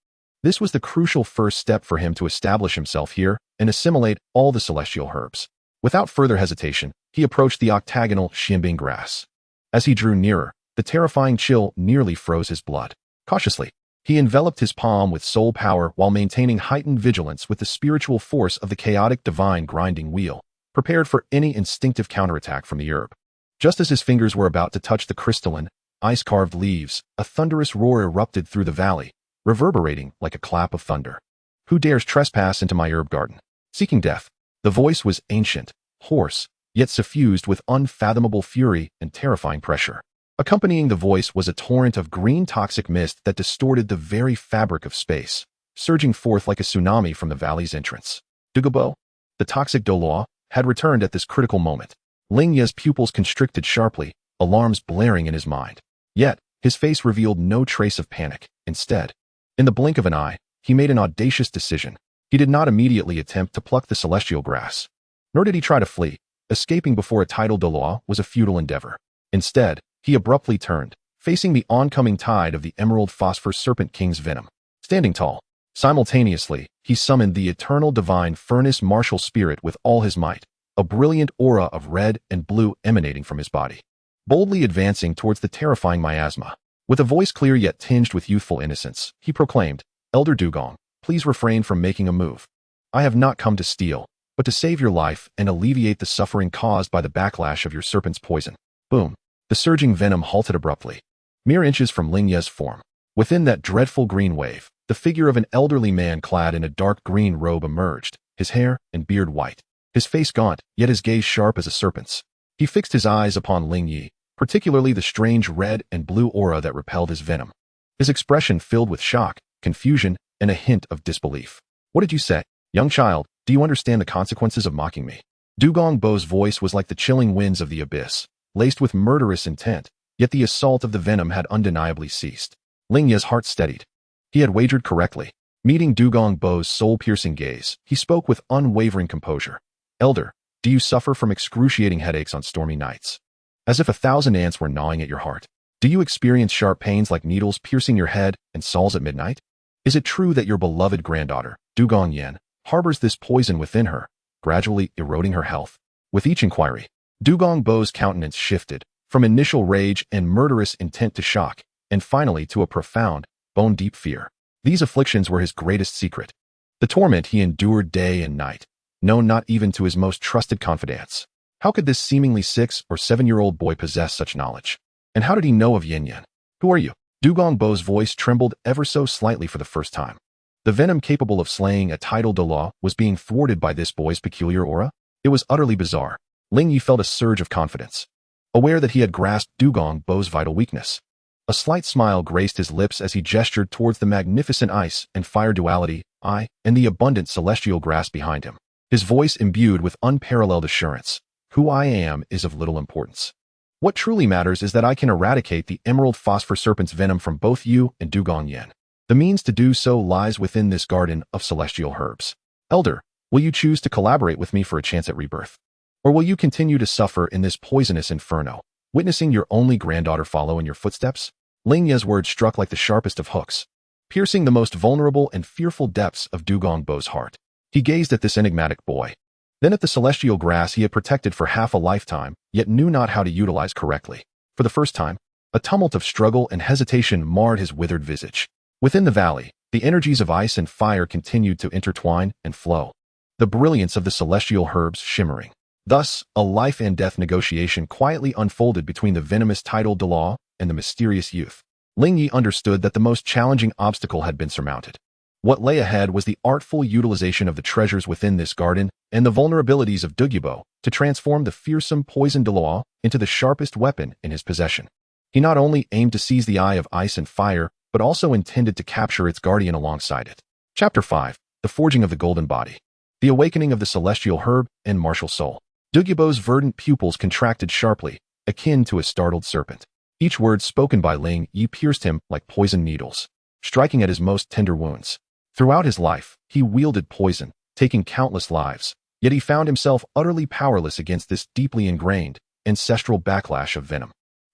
S1: This was the crucial first step for him to establish himself here and assimilate all the celestial herbs. Without further hesitation, he approached the octagonal xianbing grass. As he drew nearer, the terrifying chill nearly froze his blood. Cautiously, he enveloped his palm with soul power while maintaining heightened vigilance with the spiritual force of the chaotic divine grinding wheel, prepared for any instinctive counterattack from the herb. Just as his fingers were about to touch the crystalline, ice-carved leaves, a thunderous roar erupted through the valley, reverberating like a clap of thunder. Who dares trespass into my herb garden? Seeking death. The voice was ancient, hoarse, yet suffused with unfathomable fury and terrifying pressure. Accompanying the voice was a torrent of green toxic mist that distorted the very fabric of space, surging forth like a tsunami from the valley's entrance. Douluo, the toxic Douluo, had returned at this critical moment. Ling Ye's pupils constricted sharply, alarms blaring in his mind. Yet, his face revealed no trace of panic. Instead, in the blink of an eye, he made an audacious decision. He did not immediately attempt to pluck the celestial grass, nor did he try to flee. Escaping before a tidal Douluo was a futile endeavor. Instead, he abruptly turned, facing the oncoming tide of the emerald phosphor serpent king's venom. Standing tall, simultaneously, he summoned the eternal divine furnace martial spirit with all his might, a brilliant aura of red and blue emanating from his body. Boldly advancing towards the terrifying miasma, with a voice clear yet tinged with youthful innocence, he proclaimed, "Elder Dugong, please refrain from making a move. I have not come to steal, but to save your life and alleviate the suffering caused by the backlash of your serpent's poison." Boom. The surging venom halted abruptly, mere inches from Ling Ye's form. Within that dreadful green wave, the figure of an elderly man clad in a dark green robe emerged, his hair and beard white, his face gaunt, yet his gaze sharp as a serpent's. He fixed his eyes upon Ling Ye, particularly the strange red and blue aura that repelled his venom. His expression filled with shock, confusion, and a hint of disbelief. "What did you say? Young child, do you understand the consequences of mocking me?" Dugong Bo's voice was like the chilling winds of the abyss, laced with murderous intent, yet the assault of the venom had undeniably ceased. Ling Ye's heart steadied. He had wagered correctly. Meeting Dugong Bo's soul-piercing gaze, he spoke with unwavering composure. "Elder, do you suffer from excruciating headaches on stormy nights? As if 1,000 ants were gnawing at your heart? Do you experience sharp pains like needles piercing your head and saw's at midnight? Is it true that your beloved granddaughter, Dugong Yan, harbors this poison within her, gradually eroding her health?" With each inquiry, Dugong Bo's countenance shifted, from initial rage and murderous intent to shock, and finally to a profound, bone-deep fear. These afflictions were his greatest secret. The torment he endured day and night, known not even to his most trusted confidants. How could this seemingly 6- or 7-year-old boy possess such knowledge? And how did he know of Yin Yan? "Who are you?" Dugong Bo's voice trembled ever so slightly for the first time. The venom capable of slaying a tidal Douluo was being thwarted by this boy's peculiar aura. It was utterly bizarre. Ling Ye felt a surge of confidence, aware that he had grasped Dugong Bo's vital weakness. A slight smile graced his lips as he gestured towards the magnificent ice and fire duality, and the abundant celestial grass behind him. His voice imbued with unparalleled assurance. "Who I am is of little importance. What truly matters is that I can eradicate the emerald phosphor serpent's venom from both you and Dugong Yan. The means to do so lies within this garden of celestial herbs. Elder, will you choose to collaborate with me for a chance at rebirth? Or will you continue to suffer in this poisonous inferno, witnessing your only granddaughter follow in your footsteps?" Ling Ye's words struck like the sharpest of hooks, piercing the most vulnerable and fearful depths of Dugong Bo's heart. He gazed at this enigmatic boy, then at the celestial grass he had protected for half a lifetime, yet knew not how to utilize correctly. For the first time, a tumult of struggle and hesitation marred his withered visage. Within the valley, the energies of ice and fire continued to intertwine and flow, the brilliance of the celestial herbs shimmering. Thus, a life and death negotiation quietly unfolded between the venomous tidal Douluo and the mysterious youth. Ling Ye understood that the most challenging obstacle had been surmounted. What lay ahead was the artful utilization of the treasures within this garden and the vulnerabilities of Douluo to transform the fearsome poison Douluo into the sharpest weapon in his possession. He not only aimed to seize the Eye of Ice and Fire, but also intended to capture its guardian alongside it. Chapter 5. The Forging of the Golden Body. The Awakening of the Celestial Herb and Martial Soul. Douluo's verdant pupils contracted sharply, akin to a startled serpent. Each word spoken by Ling Ye pierced him like poisoned needles, striking at his most tender wounds. Throughout his life, he wielded poison, taking countless lives, yet he found himself utterly powerless against this deeply ingrained, ancestral backlash of venom.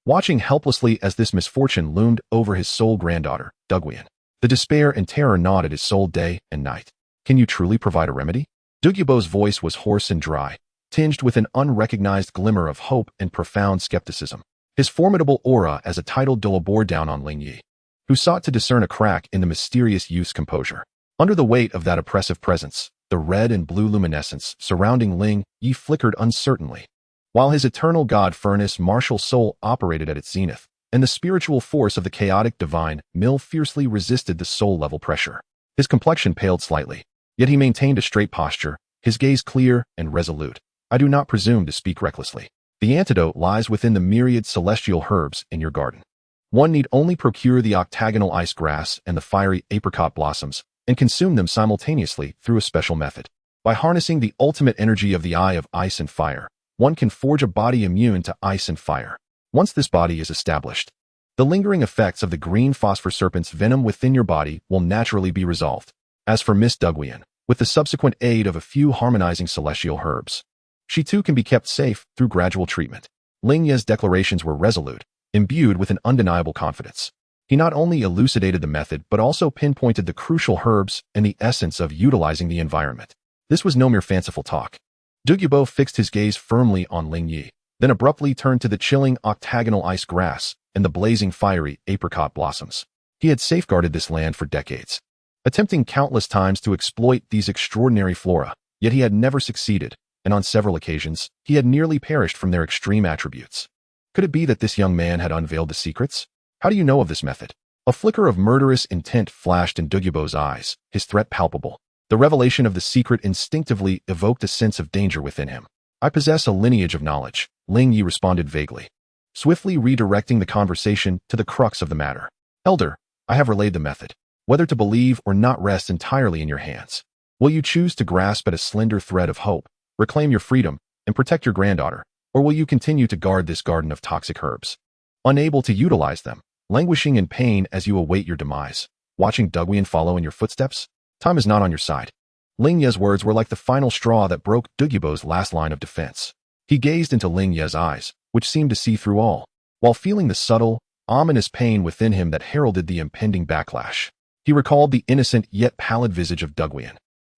S1: Watching helplessly as this misfortune loomed over his sole granddaughter, Douluo, the despair and terror gnawed at his soul day and night. Can you truly provide a remedy? Douluo's voice was hoarse and dry, tinged with an unrecognized glimmer of hope and profound skepticism. His formidable aura as a titled Douluo bore down on Ling Ye, who sought to discern a crack in the mysterious youth's composure. Under the weight of that oppressive presence, the red and blue luminescence surrounding Ling Ye flickered uncertainly, while his eternal god furnace martial soul operated at its zenith, and the spiritual force of the chaotic divine mill fiercely resisted the soul-level pressure. His complexion paled slightly, yet he maintained a straight posture, his gaze clear and resolute. I do not presume to speak recklessly. The antidote lies within the myriad celestial herbs in your garden. One need only procure the octagonal ice grass and the fiery apricot blossoms, and consume them simultaneously through a special method. By harnessing the ultimate energy of the Eye of Ice and Fire, one can forge a body immune to ice and fire. Once this body is established, the lingering effects of the green phosphor serpent's venom within your body will naturally be resolved. As for Miss Douluo, with the subsequent aid of a few harmonizing celestial herbs, she too can be kept safe through gradual treatment. Ling Ye's declarations were resolute, imbued with an undeniable confidence. He not only elucidated the method but also pinpointed the crucial herbs and the essence of utilizing the environment. This was no mere fanciful talk. Douluo fixed his gaze firmly on Ling Ye, then abruptly turned to the chilling octagonal ice grass and the blazing fiery apricot blossoms. He had safeguarded this land for decades, attempting countless times to exploit these extraordinary flora, yet he had never succeeded, and on several occasions, he had nearly perished from their extreme attributes. Could it be that this young man had unveiled the secrets? How do you know of this method? A flicker of murderous intent flashed in Douluo's eyes, his threat palpable. The revelation of the secret instinctively evoked a sense of danger within him. I possess a lineage of knowledge, Ling Ye responded vaguely, swiftly redirecting the conversation to the crux of the matter. Elder, I have relayed the method. Whether to believe or not rests entirely in your hands. Will you choose to grasp at a slender thread of hope, reclaim your freedom, and protect your granddaughter, or will you continue to guard this garden of toxic herbs, unable to utilize them, languishing in pain as you await your demise, watching Douluo follow in your footsteps? Time is not on your side. Ling Ye's words were like the final straw that broke Douluo's last line of defense. He gazed into Ling Ye's eyes, which seemed to see through all, while feeling the subtle, ominous pain within him that heralded the impending backlash. He recalled the innocent yet pallid visage of Douluo,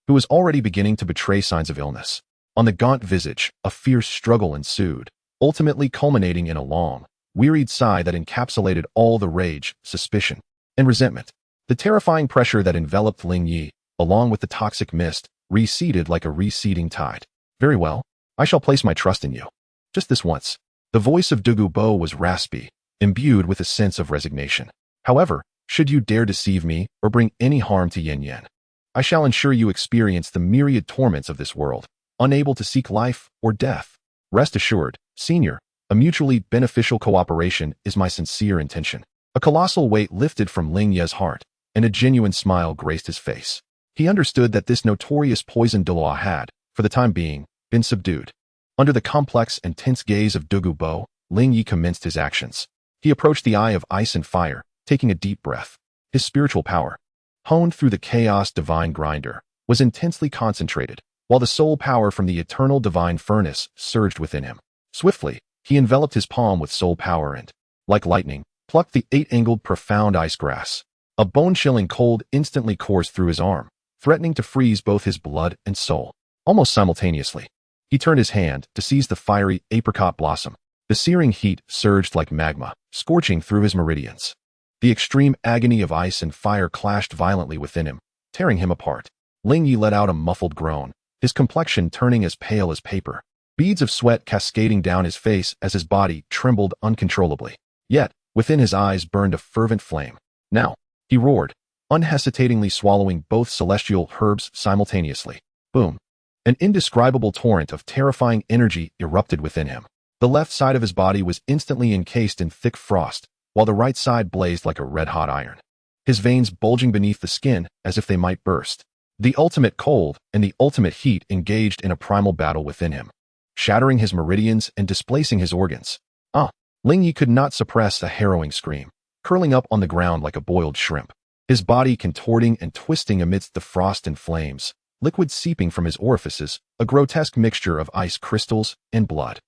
S1: who was already beginning to betray signs of illness. On the gaunt visage, a fierce struggle ensued, ultimately culminating in a long, wearied sigh that encapsulated all the rage, suspicion, and resentment. The terrifying pressure that enveloped Ling Ye, along with the toxic mist, receded like a receding tide. Very well, I shall place my trust in you. Just this once. The voice of Douluo was raspy, imbued with a sense of resignation. However, should you dare deceive me or bring any harm to Yin Yen, I shall ensure you experience the myriad torments of this world, unable to seek life or death. Rest assured, Senior, a mutually beneficial cooperation is my sincere intention. A colossal weight lifted from Ling Ye's heart, and a genuine smile graced his face. He understood that this notorious poison Douluo had, for the time being, been subdued. Under the complex and tense gaze of Douluo, Ling Ye commenced his actions. He approached the Eye of Ice and Fire, taking a deep breath. His spiritual power, honed through the chaos divine grinder, was intensely concentrated, while the soul power from the eternal divine furnace surged within him. Swiftly, he enveloped his palm with soul power and, like lightning, plucked the eight-angled profound ice grass. A bone-chilling cold instantly coursed through his arm, threatening to freeze both his blood and soul. Almost simultaneously, he turned his hand to seize the fiery apricot blossom. The searing heat surged like magma, scorching through his meridians. The extreme agony of ice and fire clashed violently within him, tearing him apart. Ling Ye let out a muffled groan, his complexion turning as pale as paper, beads of sweat cascading down his face as his body trembled uncontrollably. Yet, within his eyes burned a fervent flame. Now, he roared, unhesitatingly swallowing both celestial herbs simultaneously. Boom! An indescribable torrent of terrifying energy erupted within him. The left side of his body was instantly encased in thick frost, while the right side blazed like a red-hot iron. His veins bulging beneath the skin as if they might burst. The ultimate cold and the ultimate heat engaged in a primal battle within him, shattering his meridians and displacing his organs. Ling Ye could not suppress a harrowing scream, curling up on the ground like a boiled shrimp, his body contorting and twisting amidst the frost and flames, liquid seeping from his orifices, a grotesque mixture of ice crystals and blood.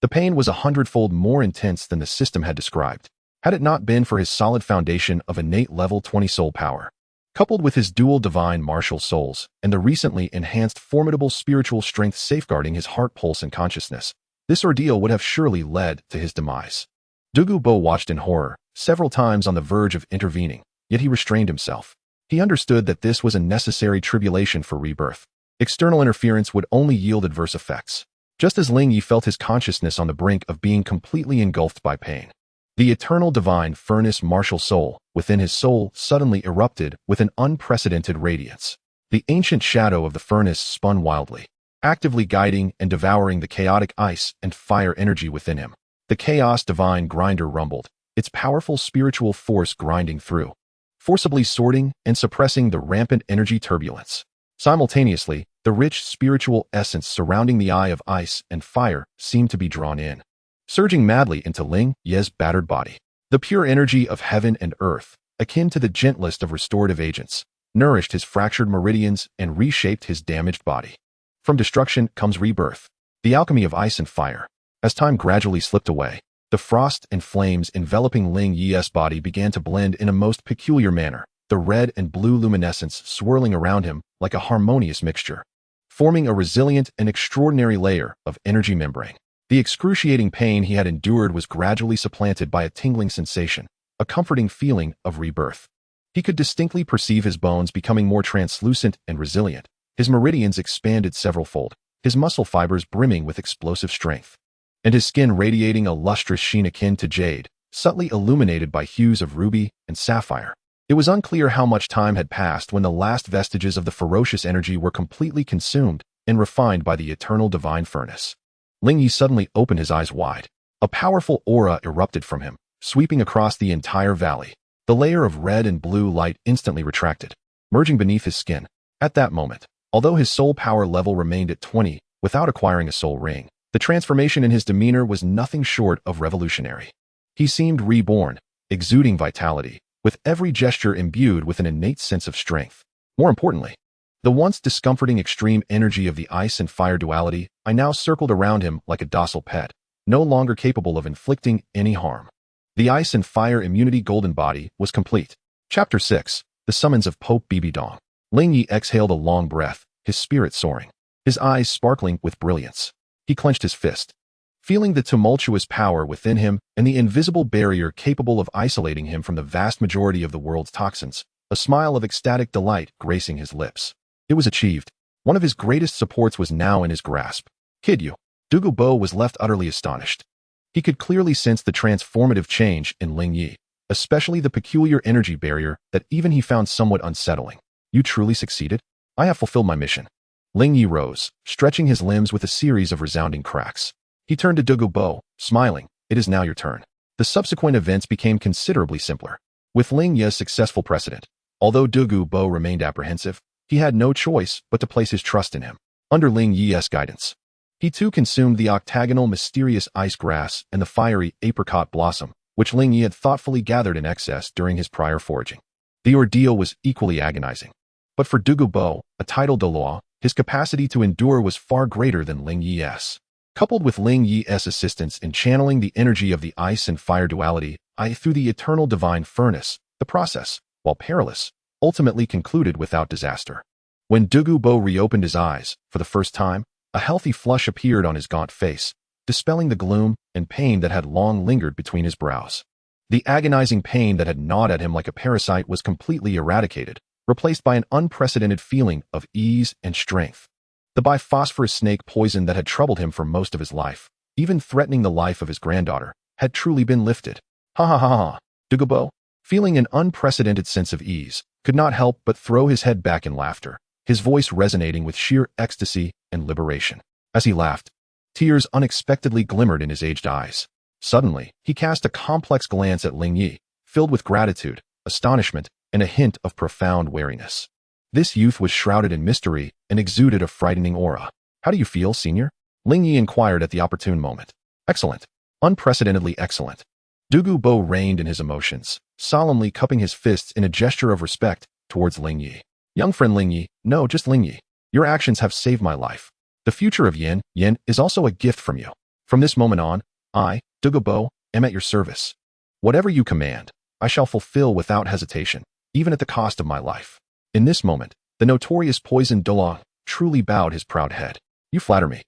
S1: The pain was 100-fold more intense than the system had described, had it not been for his solid foundation of innate level 20 soul power. Coupled with his dual divine martial souls and the recently enhanced formidable spiritual strength safeguarding his heart pulse and consciousness, this ordeal would have surely led to his demise. Douluo watched in horror, several times on the verge of intervening, yet he restrained himself. He understood that this was a necessary tribulation for rebirth. External interference would only yield adverse effects. Just as Ling Ye felt his consciousness on the brink of being completely engulfed by pain, the eternal divine furnace martial soul within his soul suddenly erupted with an unprecedented radiance. The ancient shadow of the furnace spun wildly, actively guiding and devouring the chaotic ice and fire energy within him. The chaos divine grinder rumbled, its powerful spiritual force grinding through, forcibly sorting and suppressing the rampant energy turbulence. Simultaneously, the rich spiritual essence surrounding the eye of ice and fire seemed to be drawn in, surging madly into Ling Ye's battered body. The pure energy of heaven and earth, akin to the gentlest of restorative agents, nourished his fractured meridians and reshaped his damaged body. From destruction comes rebirth, the alchemy of ice and fire. As time gradually slipped away, the frost and flames enveloping Ling Ye's body began to blend in a most peculiar manner, the red and blue luminescence swirling around him like a harmonious mixture, forming a resilient and extraordinary layer of energy membrane. The excruciating pain he had endured was gradually supplanted by a tingling sensation, a comforting feeling of rebirth. He could distinctly perceive his bones becoming more translucent and resilient, his meridians expanded several-fold, his muscle fibers brimming with explosive strength, and his skin radiating a lustrous sheen akin to jade, subtly illuminated by hues of ruby and sapphire. It was unclear how much time had passed when the last vestiges of the ferocious energy were completely consumed and refined by the eternal divine furnace. Ling Ye suddenly opened his eyes wide. A powerful aura erupted from him, sweeping across the entire valley. The layer of red and blue light instantly retracted, merging beneath his skin. At that moment, although his soul power level remained at 20 without acquiring a soul ring, the transformation in his demeanor was nothing short of revolutionary. He seemed reborn, exuding vitality, with every gesture imbued with an innate sense of strength. More importantly, the once discomforting extreme energy of the ice and fire duality now circled around him like a docile pet, no longer capable of inflicting any harm. The ice and fire immunity golden body was complete. Chapter 6. The Summons of Pope Bibi Dong. Ling Ye exhaled a long breath, his spirit soaring, his eyes sparkling with brilliance. He clenched his fist, feeling the tumultuous power within him and the invisible barrier capable of isolating him from the vast majority of the world's toxins, a smile of ecstatic delight gracing his lips. It was achieved. One of his greatest supports was now in his grasp. Kid you. Douluo was left utterly astonished. He could clearly sense the transformative change in Ling Ye, especially the peculiar energy barrier that even he found somewhat unsettling. You truly succeeded? I have fulfilled my mission. Ling Ye rose, stretching his limbs with a series of resounding cracks. He turned to Douluo, smiling. It is now your turn. The subsequent events became considerably simpler. With Ling Ye's successful precedent, although Douluo remained apprehensive, he had no choice but to place his trust in him. Under Ling Ye's guidance, he too consumed the octagonal mysterious ice grass and the fiery apricot blossom, which Ling Ye had thoughtfully gathered in excess during his prior foraging. The ordeal was equally agonizing. But for Douluo, a titled Douluo, his capacity to endure was far greater than Ling Ye's. Coupled with Ling Ye's assistance in channeling the energy of the ice and fire duality, through the eternal divine furnace, the process, while perilous, ultimately concluded without disaster. When Douluo reopened his eyes, for the first time, a healthy flush appeared on his gaunt face, dispelling the gloom and pain that had long lingered between his brows. The agonizing pain that had gnawed at him like a parasite was completely eradicated, replaced by an unprecedented feeling of ease and strength. The biphosphorus snake poison that had troubled him for most of his life, even threatening the life of his granddaughter, had truly been lifted. Ha ha ha ha. Douluo, feeling an unprecedented sense of ease, could not help but throw his head back in laughter, his voice resonating with sheer ecstasy and liberation. As he laughed, Tears unexpectedly glimmered in his aged eyes. Suddenly, he cast a complex glance at Ling Ye, filled with gratitude, astonishment, and a hint of profound wariness. This youth was shrouded in mystery and exuded a frightening aura. "How do you feel, senior?" Ling Ye inquired at the opportune moment. "Excellent. Unprecedentedly excellent." Douluo reined in his emotions, solemnly cupping his fists in a gesture of respect towards Ling Ye. "Young friend Ling Ye, no, just Ling Ye. Your actions have saved my life. The future of Yin is also a gift from you. From this moment on, I, Douluo, am at your service. Whatever you command, I shall fulfill without hesitation, even at the cost of my life." In this moment, the notorious poisoned Douluo truly bowed his proud head. "You flatter me.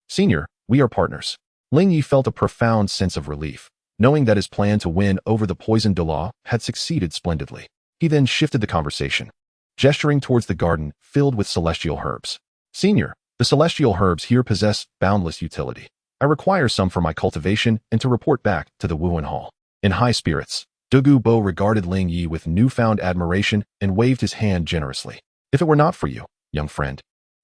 S1: Senior, we are partners." Ling Ye felt a profound sense of relief, knowing that his plan to win over the poisoned Douluo had succeeded splendidly. He then shifted the conversation, gesturing towards the garden filled with celestial herbs. "Senior, the celestial herbs here possess boundless utility. I require some for my cultivation and to report back to the Wuhan Hall." In high spirits, Douluo regarded Ling Ye with newfound admiration and waved his hand generously. "If it were not for you, young friend,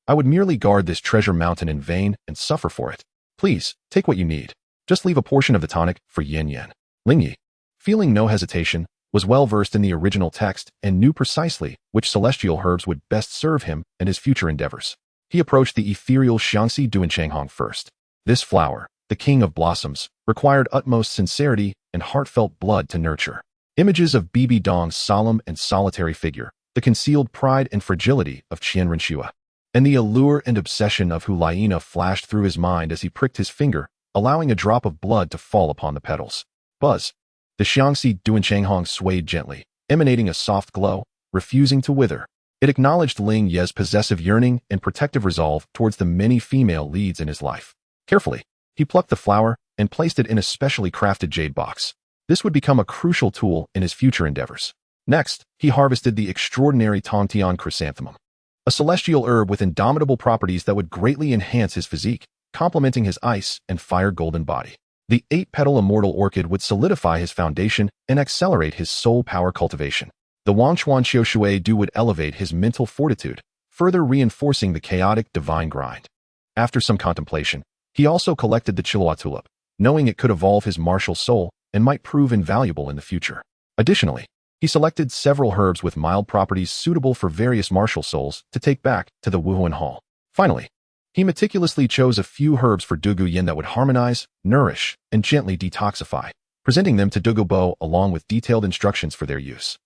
S1: I would merely guard this treasure mountain in vain and suffer for it. Please, take what you need. Just leave a portion of the tonic for Yin." Ling Ye, feeling no hesitation, was well versed in the original text and knew precisely which celestial herbs would best serve him and his future endeavors. He approached the ethereal Xiangxi Duanchanghong first. This flower, the king of blossoms, required utmost sincerity and heartfelt blood to nurture. Images of Bibi Dong's solemn and solitary figure, the concealed pride and fragility of Qian Renxue, and the allure and obsession of Huliana flashed through his mind as he pricked his finger, allowing a drop of blood to fall upon the petals. Buzz! The Xiangxi Duanchanghong swayed gently, emanating a soft glow, refusing to wither. It acknowledged Ling Ye's possessive yearning and protective resolve towards the many female leads in his life. Carefully, he plucked the flower and placed it in a specially crafted jade box. This would become a crucial tool in his future endeavors. Next, he harvested the extraordinary Tongtian chrysanthemum, a celestial herb with indomitable properties that would greatly enhance his physique, complementing his ice and fire golden body. The 8-petal immortal orchid would solidify his foundation and accelerate his soul power cultivation. The Wangchuan Xiaoshui Du would elevate his mental fortitude, further reinforcing the chaotic divine grind. After some contemplation, he also collected the Chilua tulip, knowing it could evolve his martial soul and might prove invaluable in the future. Additionally, he selected several herbs with mild properties suitable for various martial souls to take back to the Wuhan Hall. Finally, he meticulously chose a few herbs for Dugu Yin that would harmonize, nourish, and gently detoxify, presenting them to Douluo along with detailed instructions for their use.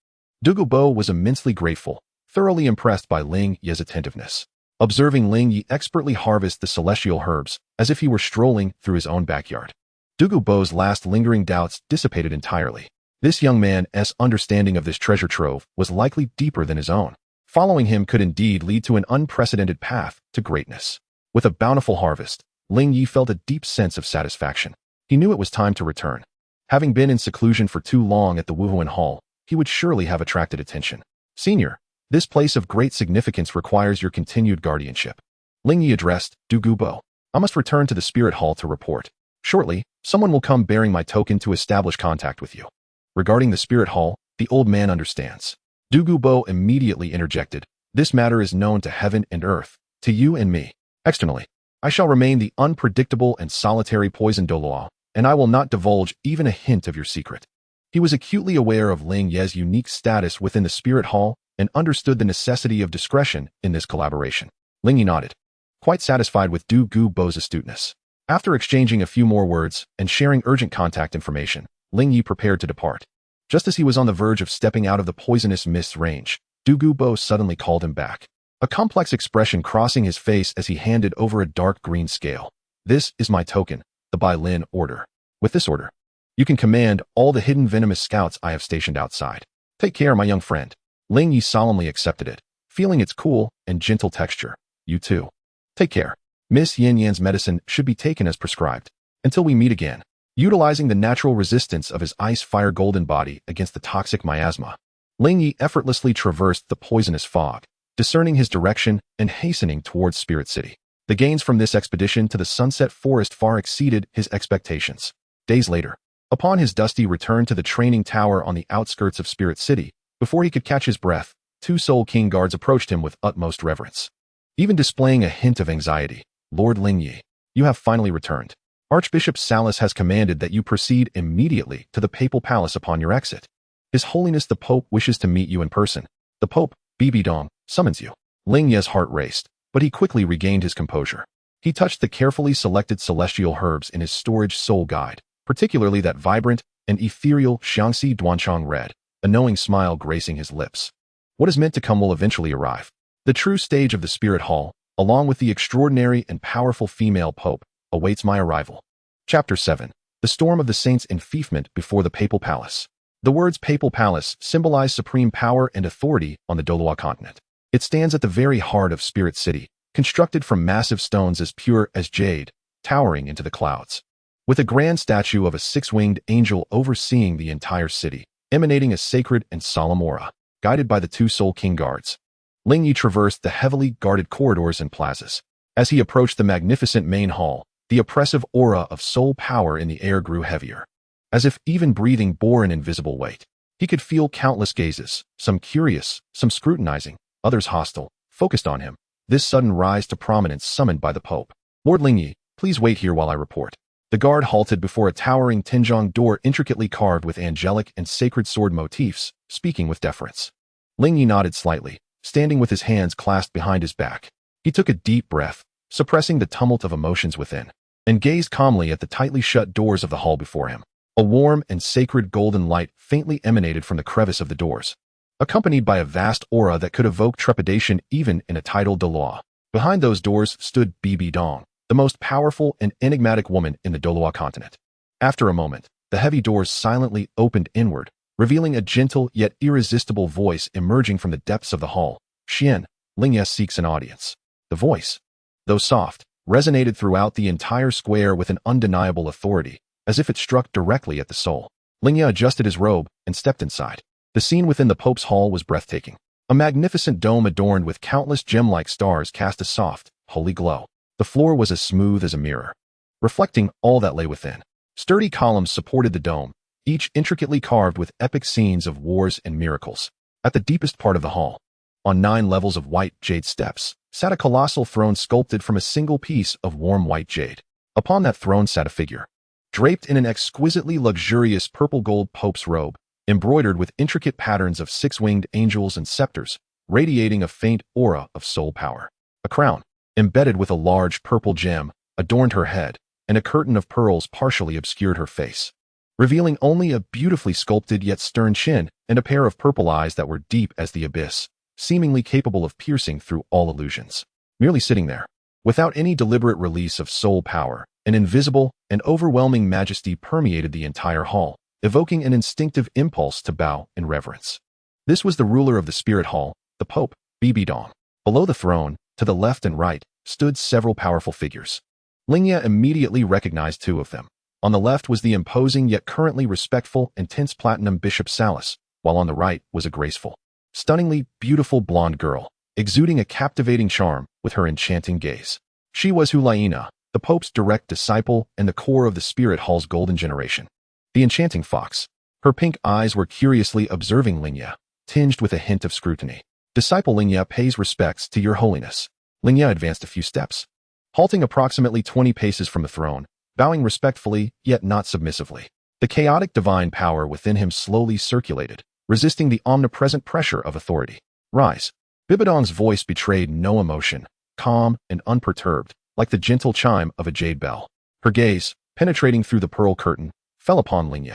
S1: Douluo was immensely grateful, thoroughly impressed by Ling Ye's attentiveness. Observing Ling Ye expertly harvest the celestial herbs as if he were strolling through his own backyard, Douluo's last lingering doubts dissipated entirely. This young man's understanding of this treasure trove was likely deeper than his own. Following him could indeed lead to an unprecedented path to greatness. With a bountiful harvest, Ling Ye felt a deep sense of satisfaction. He knew it was time to return. Having been in seclusion for too long at the Wuhan Hall, he would surely have attracted attention. "Senior, this place of great significance requires your continued guardianship." Ling Ye addressed Douluo. "I must return to the Spirit Hall to report. Shortly, someone will come bearing my token to establish contact with you." Regarding the Spirit Hall, the old man understands. Douluo immediately interjected. "This matter is known to heaven and earth, to you and me. Externally, I shall remain the unpredictable and solitary poison Douluo, and I will not divulge even a hint of your secret." He was acutely aware of Ling Ye's unique status within the Spirit Hall and understood the necessity of discretion in this collaboration. Ling Ye nodded, quite satisfied with Douluo's astuteness. After exchanging a few more words and sharing urgent contact information, Ling Ye prepared to depart. Just as he was on the verge of stepping out of the poisonous mist's range, Douluo suddenly called him back, a complex expression crossing his face as he handed over a dark green scale. "This is my token, the Bai Lin order. With this order, you can command all the hidden venomous scouts I have stationed outside. Take care, my young friend." Ling Ye solemnly accepted it, feeling its cool and gentle texture. "You too. Take care. Miss Yin Yan's medicine should be taken as prescribed. Until we meet again." Utilizing the natural resistance of his ice-fire golden body against the toxic miasma, Ling Ye effortlessly traversed the poisonous fog, discerning his direction and hastening towards Spirit City. The gains from this expedition to the Sunset Forest far exceeded his expectations. Days later, upon his dusty return to the training tower on the outskirts of Spirit City, before he could catch his breath, 2 Soul King guards approached him with utmost reverence. Even displaying a hint of anxiety, "Lord Ling Ye, you have finally returned. Archbishop Salas has commanded that you proceed immediately to the papal palace upon your exit. His Holiness the Pope wishes to meet you in person. The Pope, Bibi Dong, summons you. Ling Ye's heart raced, but he quickly regained his composure. He touched the carefully selected celestial herbs in his storage soul guide, particularly that vibrant and ethereal Xiangxi Duanchang red, a knowing smile gracing his lips. What is meant to come will eventually arrive. The true stage of the Spirit Hall, along with the extraordinary and powerful female Pope, awaits my arrival. Chapter 7. The Storm of the Saints' Enfeoffment before the Papal Palace. The words Papal Palace symbolize supreme power and authority on the Douluo continent. It stands at the very heart of Spirit City, constructed from massive stones as pure as jade, towering into the clouds. With a grand statue of a six-winged angel overseeing the entire city, emanating a sacred and solemn aura, guided by the two Soul King guards. Ling Ye traversed the heavily guarded corridors and plazas. As he approached the magnificent main hall, the oppressive aura of soul power in the air grew heavier. As if even breathing bore an invisible weight. He could feel countless gazes, some curious, some scrutinizing, others hostile, focused on him. This sudden rise to prominence summoned by the Pope. Lord Ling Ye, please wait here while I report. The guard halted before a towering Tinjong door intricately carved with angelic and sacred sword motifs, speaking with deference. Ling Ye nodded slightly, standing with his hands clasped behind his back. He took a deep breath, suppressing the tumult of emotions within, and gazed calmly at the tightly shut doors of the hall before him. A warm and sacred golden light faintly emanated from the crevice of the doors, accompanied by a vast aura that could evoke trepidation even in a tidal Douluo. Behind those doors stood Bibi Dong, the most powerful and enigmatic woman in the Douluo continent. After a moment, the heavy doors silently opened inward, revealing a gentle yet irresistible voice emerging from the depths of the hall. Qian, Ling Ye seeks an audience. The voice, though soft, resonated throughout the entire square with an undeniable authority, as if it struck directly at the soul. Ling Ye adjusted his robe and stepped inside. The scene within the Pope's hall was breathtaking. A magnificent dome adorned with countless gem-like stars cast a soft, holy glow. The floor was as smooth as a mirror, reflecting all that lay within. Sturdy columns supported the dome, each intricately carved with epic scenes of wars and miracles. At the deepest part of the hall, on 9 levels of white jade steps, sat a colossal throne sculpted from a single piece of warm white jade. Upon that throne sat a figure, draped in an exquisitely luxurious purple-gold Pope's robe, embroidered with intricate patterns of 6-winged angels and scepters, radiating a faint aura of soul power. A crown, embedded with a large purple gem, adorned her head, and a curtain of pearls partially obscured her face, revealing only a beautifully sculpted yet stern chin and a pair of purple eyes that were deep as the abyss, seemingly capable of piercing through all illusions. Merely sitting there, without any deliberate release of soul power, an invisible and overwhelming majesty permeated the entire hall, evoking an instinctive impulse to bow in reverence. This was the ruler of the Spirit Hall, the Pope, Bibi Dong. Below the throne, to the left and right, stood several powerful figures. Ling Ye immediately recognized 2 of them. On the left was the imposing yet currently respectful and tense Platinum Bishop Salas, while on the right was a graceful, stunningly beautiful blonde girl, exuding a captivating charm with her enchanting gaze. She was Hulaina, the Pope's direct disciple and the core of the Spirit Hall's golden generation. The enchanting fox. Her pink eyes were curiously observing Ling Ye, tinged with a hint of scrutiny. Disciple Ling Ye pays respects to your holiness. Ling Ye advanced a few steps, halting approximately 20 paces from the throne, bowing respectfully yet not submissively. The chaotic divine power within him slowly circulated, resisting the omnipresent pressure of authority. Rise. Bibi Dong's voice betrayed no emotion, calm and unperturbed, like the gentle chime of a jade bell. Her gaze, penetrating through the pearl curtain, fell upon Ling Ye,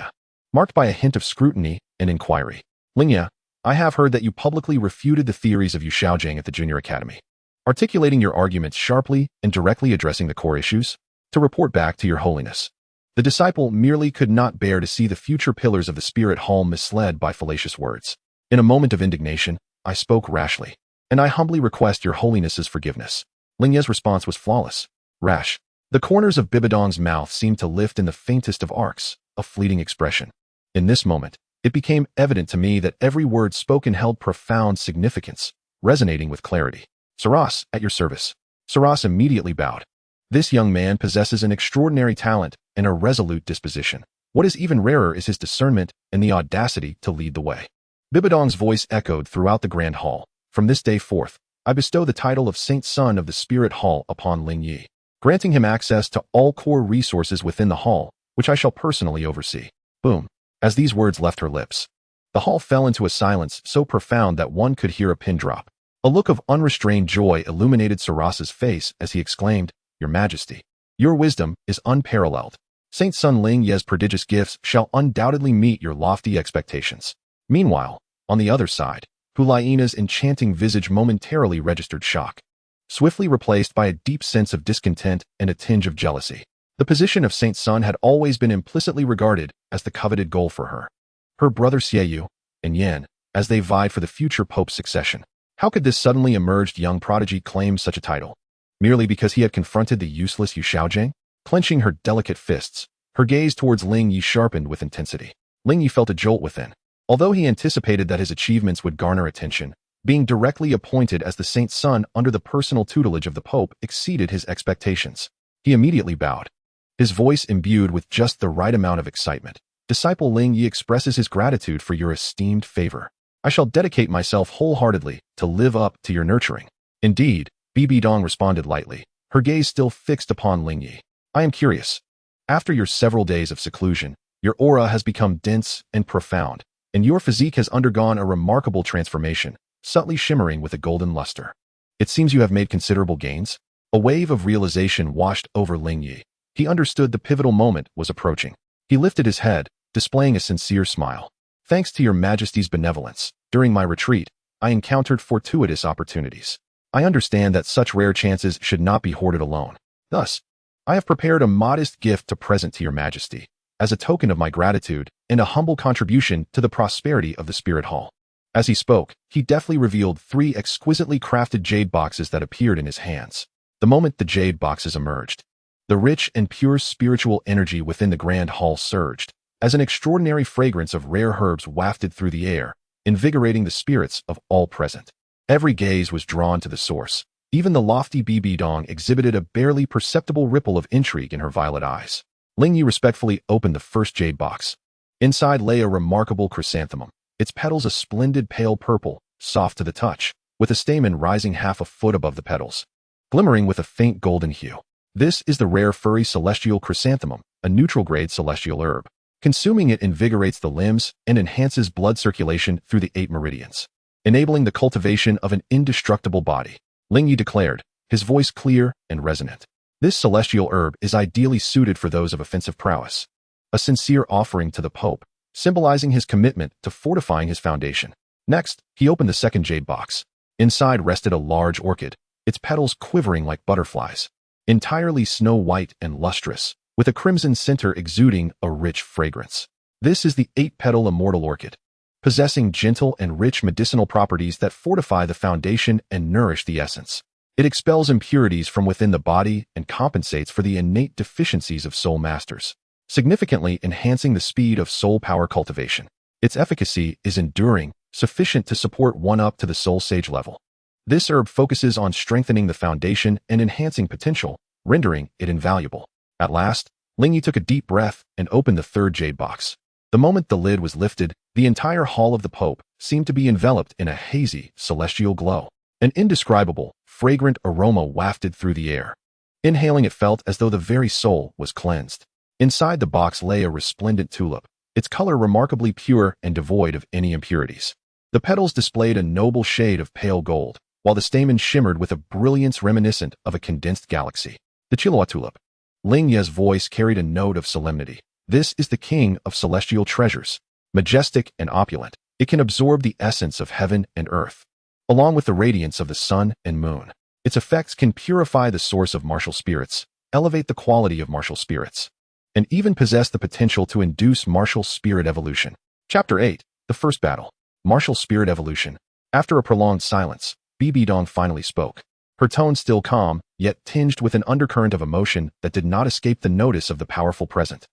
S1: marked by a hint of scrutiny and inquiry. Ling Ye, I have heard that you publicly refuted the theories of Yu Xiaojing at the Junior Academy, articulating your arguments sharply and directly addressing the core issues. To report back to your holiness. The disciple merely could not bear to see the future pillars of the Spirit Hall misled by fallacious words. In a moment of indignation, I spoke rashly, and I humbly request your holiness's forgiveness. Ling Ye's response was flawless. Rash. The corners of Bibi Dong's mouth seemed to lift in the faintest of arcs, a fleeting expression. In this moment, it became evident to me that every word spoken held profound significance, resonating with clarity. Saras, at your service. Saras immediately bowed. This young man possesses an extraordinary talent and a resolute disposition. What is even rarer is his discernment and the audacity to lead the way. Bibi Dong's voice echoed throughout the grand hall. From this day forth, I bestow the title of Saint Son of the Spirit Hall upon Ling Ye. granting him access to all core resources within the hall, which I shall personally oversee. Boom. As these words left her lips, the hall fell into a silence so profound that one could hear a pin drop. A look of unrestrained joy illuminated Saras's face as he exclaimed, "Your Majesty, your wisdom is unparalleled. Saint Sun Ling Ye's prodigious gifts shall undoubtedly meet your lofty expectations." Meanwhile, on the other side, Huaina's enchanting visage momentarily registered shock, swiftly replaced by a deep sense of discontent and a tinge of jealousy. The position of Saint Sun had always been implicitly regarded as the coveted goal for her. Her brother Xiaoyu and Yan, as they vied for the future pope's succession. How could this suddenly emerged young prodigy claim such a title? Merely because he had confronted the useless Yu Xiaojing? Clenching her delicate fists, her gaze towards Ling Ye sharpened with intensity. Ling Ye felt a jolt within. Although he anticipated that his achievements would garner attention, being directly appointed as the Saint's son under the personal tutelage of the Pope exceeded his expectations. He immediately bowed, his voice imbued with just the right amount of excitement. "Disciple Ling Ye expresses his gratitude for your esteemed favor. I shall dedicate myself wholeheartedly to live up to your nurturing." "Indeed," Bibi Dong responded lightly, her gaze still fixed upon Ling Ye. "I am curious. After your several days of seclusion, your aura has become dense and profound, and your physique has undergone a remarkable transformation, subtly shimmering with a golden luster. It seems you have made considerable gains." A wave of realization washed over Ling Ye. He understood the pivotal moment was approaching. He lifted his head, displaying a sincere smile. "Thanks to your Majesty's benevolence, during my retreat, I encountered fortuitous opportunities. I understand that such rare chances should not be hoarded alone. Thus, I have prepared a modest gift to present to your Majesty, as a token of my gratitude and a humble contribution to the prosperity of the Spirit Hall." As he spoke, he deftly revealed 3 exquisitely crafted jade boxes that appeared in his hands. The moment the jade boxes emerged, the rich and pure spiritual energy within the grand hall surged, as an extraordinary fragrance of rare herbs wafted through the air, invigorating the spirits of all present. Every gaze was drawn to the source. Even the lofty Bibi Dong exhibited a barely perceptible ripple of intrigue in her violet eyes. Ling Ye respectfully opened the first jade box. Inside lay a remarkable chrysanthemum, its petals a splendid pale purple, soft to the touch, with a stamen rising half a foot above the petals, glimmering with a faint golden hue. This is the rare furry celestial chrysanthemum, a neutral-grade celestial herb. Consuming it invigorates the limbs and enhances blood circulation through the 8 meridians, enabling the cultivation of an indestructible body. Ling Ye declared, his voice clear and resonant. This celestial herb is ideally suited for those of offensive prowess. A sincere offering to the Pope, symbolizing his commitment to fortifying his foundation. Next, he opened the second jade box. Inside rested a large orchid, its petals quivering like butterflies, entirely snow-white and lustrous, with a crimson center exuding a rich fragrance. This is the 8-petal immortal orchid, possessing gentle and rich medicinal properties that fortify the foundation and nourish the essence. It expels impurities from within the body and compensates for the innate deficiencies of soul masters, significantly enhancing the speed of soul power cultivation. Its efficacy is enduring, sufficient to support one up to the soul sage level. This herb focuses on strengthening the foundation and enhancing potential, rendering it invaluable. At last, Ling Ye took a deep breath and opened the third jade box. The moment the lid was lifted, the entire hall of the Pope seemed to be enveloped in a hazy, celestial glow. An indescribable, fragrant aroma wafted through the air. Inhaling it felt as though the very soul was cleansed. Inside the box lay a resplendent tulip, its color remarkably pure and devoid of any impurities. The petals displayed a noble shade of pale gold, while the stamen shimmered with a brilliance reminiscent of a condensed galaxy. The Chihuahua tulip. Ling Ye's voice carried a note of solemnity. This is the king of celestial treasures. Majestic and opulent, it can absorb the essence of heaven and earth, along with the radiance of the sun and moon. Its effects can purify the source of martial spirits, elevate the quality of martial spirits, and even possess the potential to induce martial spirit evolution. Chapter 8. The First Battle. Martial Spirit Evolution. After a prolonged silence, Bibi Dong finally spoke. Her tone still calm, yet tinged with an undercurrent of emotion that did not escape the notice of the powerful present.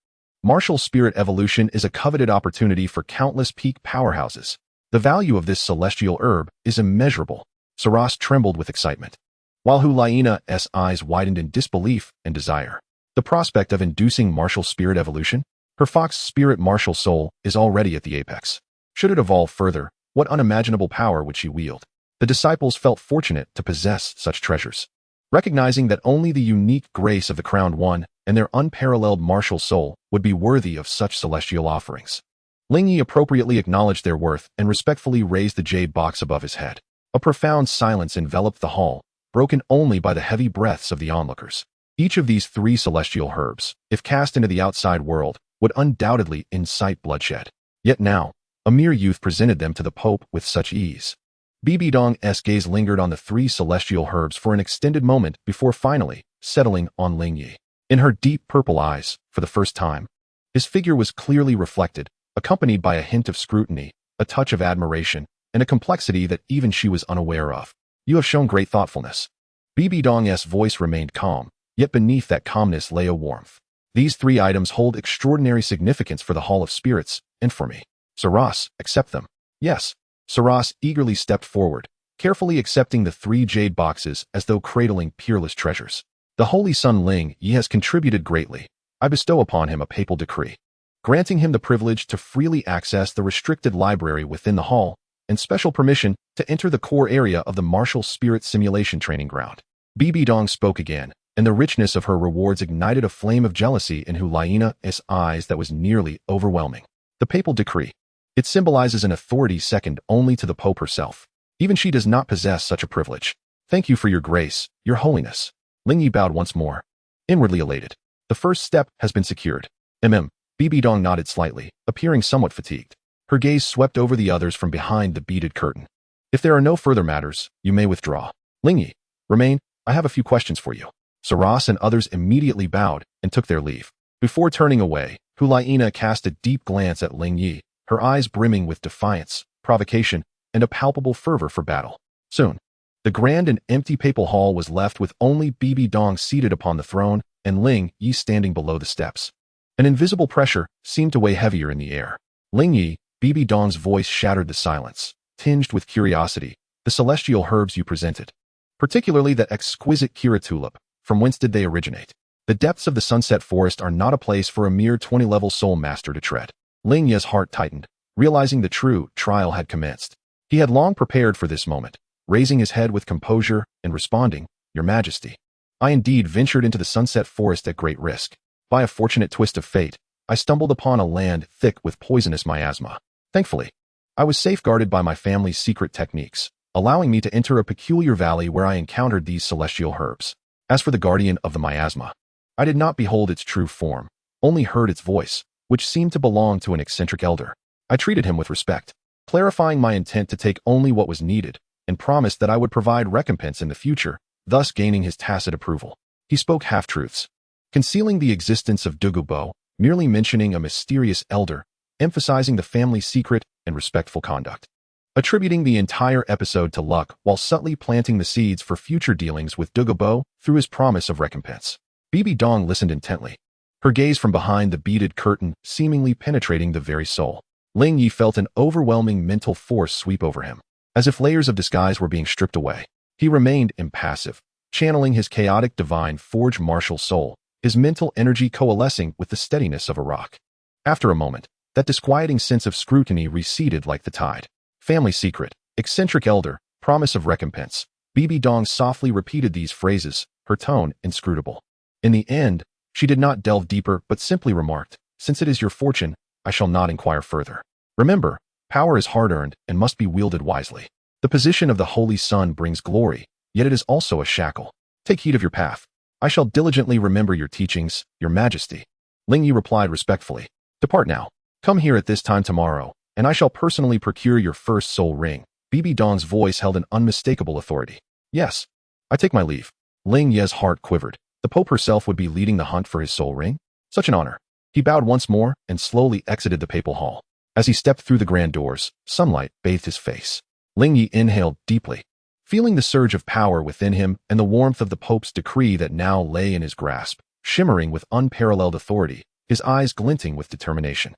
S1: Martial spirit evolution is a coveted opportunity for countless peak powerhouses. The value of this celestial herb is immeasurable. Saras trembled with excitement, while Huaina's eyes widened in disbelief and desire. The prospect of inducing martial spirit evolution? Her fox spirit martial soul is already at the apex. Should it evolve further, what unimaginable power would she wield? The disciples felt fortunate to possess such treasures. recognizing that only the unique grace of the crowned one and their unparalleled martial soul would be worthy of such celestial offerings. Ling Ye appropriately acknowledged their worth and respectfully raised the jade box above his head. A profound silence enveloped the hall, broken only by the heavy breaths of the onlookers. Each of these 3 celestial herbs, if cast into the outside world, would undoubtedly incite bloodshed. Yet now, a mere youth presented them to the Pope with such ease. Bibi Dong's gaze lingered on the 3 celestial herbs for an extended moment before finally settling on Ling Ye. In her deep purple eyes, for the first time, his figure was clearly reflected, accompanied by a hint of scrutiny, a touch of admiration, and a complexity that even she was unaware of. You have shown great thoughtfulness. Bibi Dong's voice remained calm, yet beneath that calmness lay a warmth. These 3 items hold extraordinary significance for the Hall of Spirits, and for me. Saras, accept them. Yes. Saras eagerly stepped forward, carefully accepting the 3 jade boxes as though cradling peerless treasures. The Holy Son Ling Ye has contributed greatly. I bestow upon him a papal decree, granting him the privilege to freely access the restricted library within the hall, and special permission to enter the core area of the martial spirit simulation training ground. Bibi Dong spoke again, and the richness of her rewards ignited a flame of jealousy in Hu Lai's eyes that was nearly overwhelming. The papal decree. It symbolizes an authority second only to the Pope herself. Even she does not possess such a privilege. Thank you for your grace, your holiness. Ling Ye bowed once more, inwardly elated. The first step has been secured. Bibi Dong nodded slightly, appearing somewhat fatigued. Her gaze swept over the others from behind the beaded curtain. If there are no further matters, you may withdraw. Ling Ye, remain, I have a few questions for you. Saras and others immediately bowed and took their leave. Before turning away, Hu Lai cast a deep glance at Ling Ye, her eyes brimming with defiance, provocation, and a palpable fervor for battle. Soon, the grand and empty papal hall was left with only Bibi Dong seated upon the throne and Ling Ye standing below the steps. An invisible pressure seemed to weigh heavier in the air. Ling Ye, Bibi Dong's voice shattered the silence, tinged with curiosity. The celestial herbs you presented, particularly that exquisite Kira tulip, from whence did they originate? The depths of the sunset forest are not a place for a mere 20-level soul master to tread. Ling Ye's heart tightened, realizing the true trial had commenced. He had long prepared for this moment, raising his head with composure and responding, Your Majesty. I indeed ventured into the sunset forest at great risk. By a fortunate twist of fate, I stumbled upon a land thick with poisonous miasma. Thankfully, I was safeguarded by my family's secret techniques, allowing me to enter a peculiar valley where I encountered these celestial herbs. As for the guardian of the miasma, I did not behold its true form, only heard its voice, which seemed to belong to an eccentric elder. I treated him with respect, clarifying my intent to take only what was needed, and promised that I would provide recompense in the future, thus gaining his tacit approval. He spoke half-truths, concealing the existence of Douluo, merely mentioning a mysterious elder, emphasizing the family's secret and respectful conduct, attributing the entire episode to luck while subtly planting the seeds for future dealings with Douluo through his promise of recompense. Bibi Dong listened intently, her gaze from behind the beaded curtain seemingly penetrating the very soul. Ling Ye felt an overwhelming mental force sweep over him, as if layers of disguise were being stripped away. He remained impassive, channeling his chaotic divine forge martial soul, his mental energy coalescing with the steadiness of a rock. After a moment, that disquieting sense of scrutiny receded like the tide. Family secret, eccentric elder, promise of recompense. Bibi Dong softly repeated these phrases, her tone inscrutable. In the end, she did not delve deeper but simply remarked, Since it is your fortune, I shall not inquire further. Remember, power is hard-earned and must be wielded wisely. The position of the Holy Son brings glory, yet it is also a shackle. Take heed of your path. I shall diligently remember your teachings, Your Majesty. Ling Ye replied respectfully. Depart now. Come here at this time tomorrow, and I shall personally procure your first soul ring. Bibi Dong's voice held an unmistakable authority. Yes, I take my leave. Ling Ye's heart quivered. The Pope herself would be leading the hunt for his soul ring? Such an honor. He bowed once more and slowly exited the papal hall. As he stepped through the grand doors, sunlight bathed his face. Ling Ye inhaled deeply, feeling the surge of power within him and the warmth of the Pope's decree that now lay in his grasp, shimmering with unparalleled authority, his eyes glinting with determination.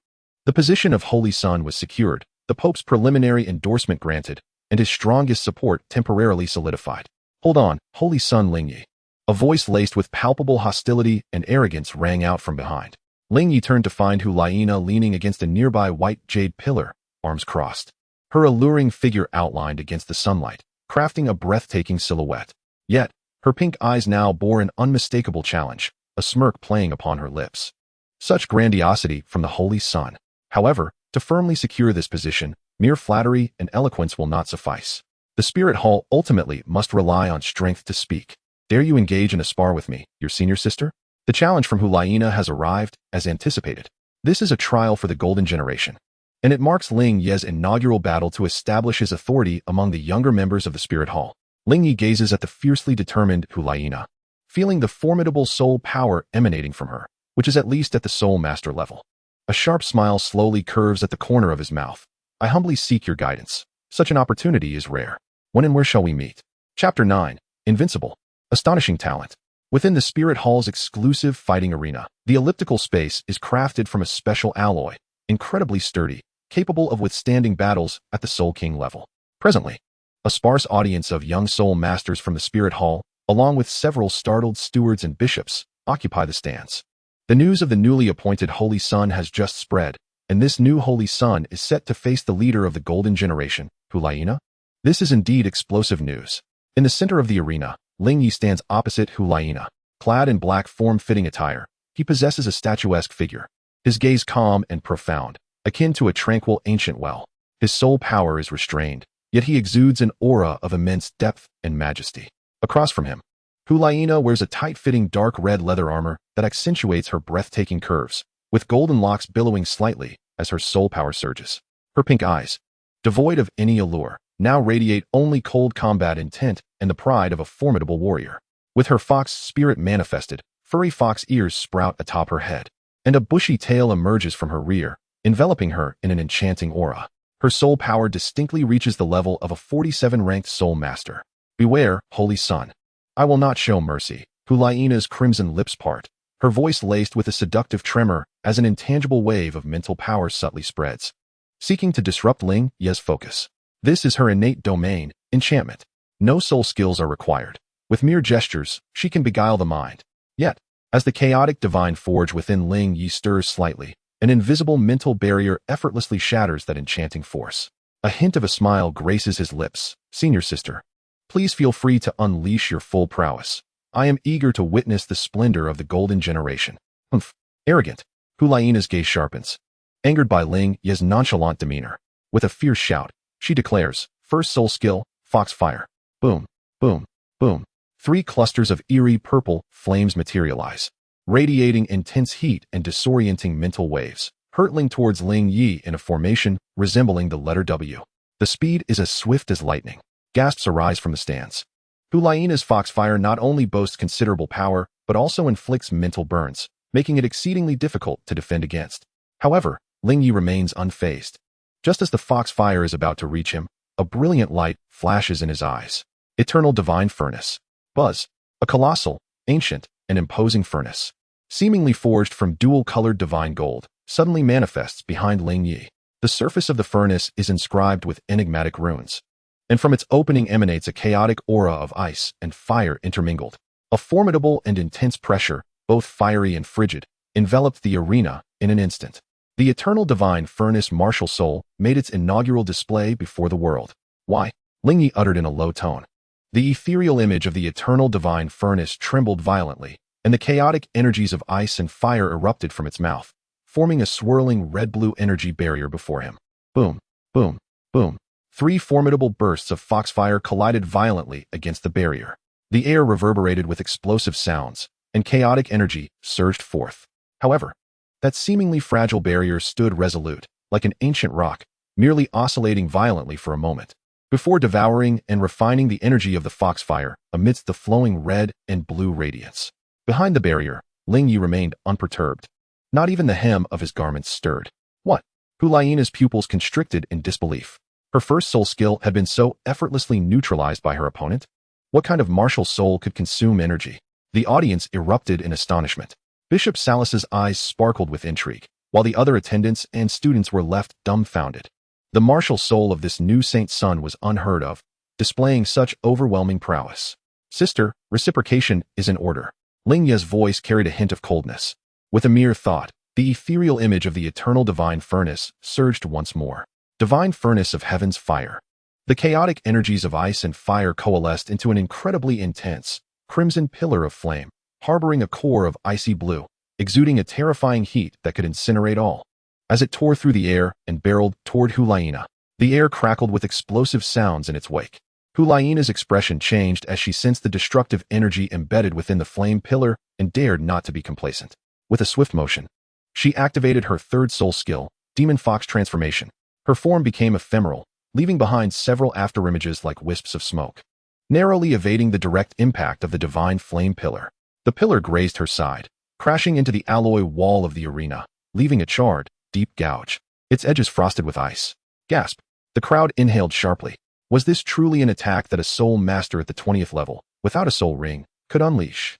S1: The position of Holy Son was secured, the Pope's preliminary endorsement granted, and his strongest support temporarily solidified. Hold on, Holy Son Ling Ye. A voice laced with palpable hostility and arrogance rang out from behind. Ling Ye turned to find Hu Laina leaning against a nearby white jade pillar, arms crossed. Her alluring figure outlined against the sunlight, crafting a breathtaking silhouette. Yet, Her pink eyes now bore an unmistakable challenge, a smirk playing upon her lips. Such grandiosity from the Holy Sun. However, to firmly secure this position, mere flattery and eloquence will not suffice. The spirit hall ultimately must rely on strength to speak. Dare you engage in a spar with me, your senior sister? The challenge from Hulaina has arrived, as anticipated. This is a trial for the Golden Generation, and it marks Ling Ye's inaugural battle to establish his authority among the younger members of the Spirit Hall. Ling Ye gazes at the fiercely determined Hulaina, feeling the formidable soul power emanating from her, which is at least at the soul master level. A sharp smile slowly curves at the corner of his mouth. I humbly seek your guidance. Such an opportunity is rare. When and where shall we meet? Chapter 9. Invincible. Astonishing talent. Within the Spirit Hall's exclusive fighting arena, the elliptical space is crafted from a special alloy, incredibly sturdy, capable of withstanding battles at the Soul King level. Presently, a sparse audience of young soul masters from the Spirit Hall, along with several startled stewards and bishops, occupy the stands. The news of the newly appointed Holy Sun has just spread, and this new Holy Sun is set to face the leader of the Golden Generation, Hulaina. This is indeed explosive news. In the center of the arena, Ling Ye stands opposite Hulaina. Clad in black form-fitting attire, he possesses a statuesque figure. His gaze calm and profound, akin to a tranquil ancient well. His soul power is restrained, yet he exudes an aura of immense depth and majesty. Across from him, Hulaina wears a tight-fitting dark red leather armor that accentuates her breathtaking curves, with golden locks billowing slightly as her soul power surges. Her pink eyes, devoid of any allure, now radiate only cold combat intent and the pride of a formidable warrior. With her fox spirit manifested, furry fox ears sprout atop her head, and a bushy tail emerges from her rear, enveloping her in an enchanting aura. Her soul power distinctly reaches the level of a 47-ranked soul master. Beware, Holy Sun. I will not show mercy. Hulaina's crimson lips part, her voice laced with a seductive tremor as an intangible wave of mental power subtly spreads, seeking to disrupt Ling Ye's focus. This is her innate domain, enchantment. No soul skills are required. With mere gestures, she can beguile the mind. Yet, as the chaotic divine forge within Ling Ye stirs slightly, an invisible mental barrier effortlessly shatters that enchanting force. A hint of a smile graces his lips. Senior sister, please feel free to unleash your full prowess. I am eager to witness the splendor of the Golden Generation. Humph. Arrogant. Hulaina's gaze sharpens, angered by Ling Ye's nonchalant demeanor. With a fierce shout, she declares, first soul skill, Fox Fire. Boom, boom, boom. 3 clusters of eerie purple flames materialize, radiating intense heat and disorienting mental waves, hurtling towards Ling Ye in a formation resembling the letter W. The speed is as swift as lightning. Gasps arise from the stands. Hulaina's Foxfire not only boasts considerable power, but also inflicts mental burns, making it exceedingly difficult to defend against. However, Ling Ye remains unfazed. Just as the Foxfire is about to reach him, a brilliant light flashes in his eyes. Eternal Divine Furnace. Buzz. A colossal, ancient, and imposing furnace, seemingly forged from dual-colored divine gold, suddenly manifests behind Ling Ye. The surface of the furnace is inscribed with enigmatic runes, and from its opening emanates a chaotic aura of ice and fire intermingled. A formidable and intense pressure, both fiery and frigid, enveloped the arena in an instant. The eternal divine furnace martial soul made its inaugural display before the world. Why? Ling Ye uttered in a low tone. The ethereal image of the eternal divine furnace trembled violently, and the chaotic energies of ice and fire erupted from its mouth, forming a swirling red-blue energy barrier before him. Boom, boom, boom. 3 formidable bursts of foxfire collided violently against the barrier. The air reverberated with explosive sounds, and chaotic energy surged forth. However, that seemingly fragile barrier stood resolute, like an ancient rock, merely oscillating violently for a moment, before devouring and refining the energy of the foxfire amidst the flowing red and blue radiance. Behind the barrier, Ling Ye remained unperturbed. Not even the hem of his garments stirred. What? Hulaina's pupils constricted in disbelief. Her first soul skill had been so effortlessly neutralized by her opponent. What kind of martial soul could consume energy? The audience erupted in astonishment. Bishop Salus's eyes sparkled with intrigue, while the other attendants and students were left dumbfounded. The martial soul of this new Saint's son was unheard of, displaying such overwhelming prowess. Sister, reciprocation is in order. Ling Ye's voice carried a hint of coldness. With a mere thought, the ethereal image of the eternal divine furnace surged once more. Divine furnace of heaven's fire. The chaotic energies of ice and fire coalesced into an incredibly intense, crimson pillar of flame, harboring a core of icy blue, exuding a terrifying heat that could incinerate all. As it tore through the air and barreled toward Hulaina, the air crackled with explosive sounds in its wake. Hulaina's expression changed as she sensed the destructive energy embedded within the flame pillar and dared not to be complacent. With a swift motion, she activated her third soul skill, Demon Fox Transformation. Her form became ephemeral, leaving behind several afterimages like wisps of smoke, narrowly evading the direct impact of the divine flame pillar. The pillar grazed her side, crashing into the alloy wall of the arena, leaving a charred, deep gouge, its edges frosted with ice. Gasp! The crowd inhaled sharply. Was this truly an attack that a soul master at the 20th level, without a soul ring, could unleash?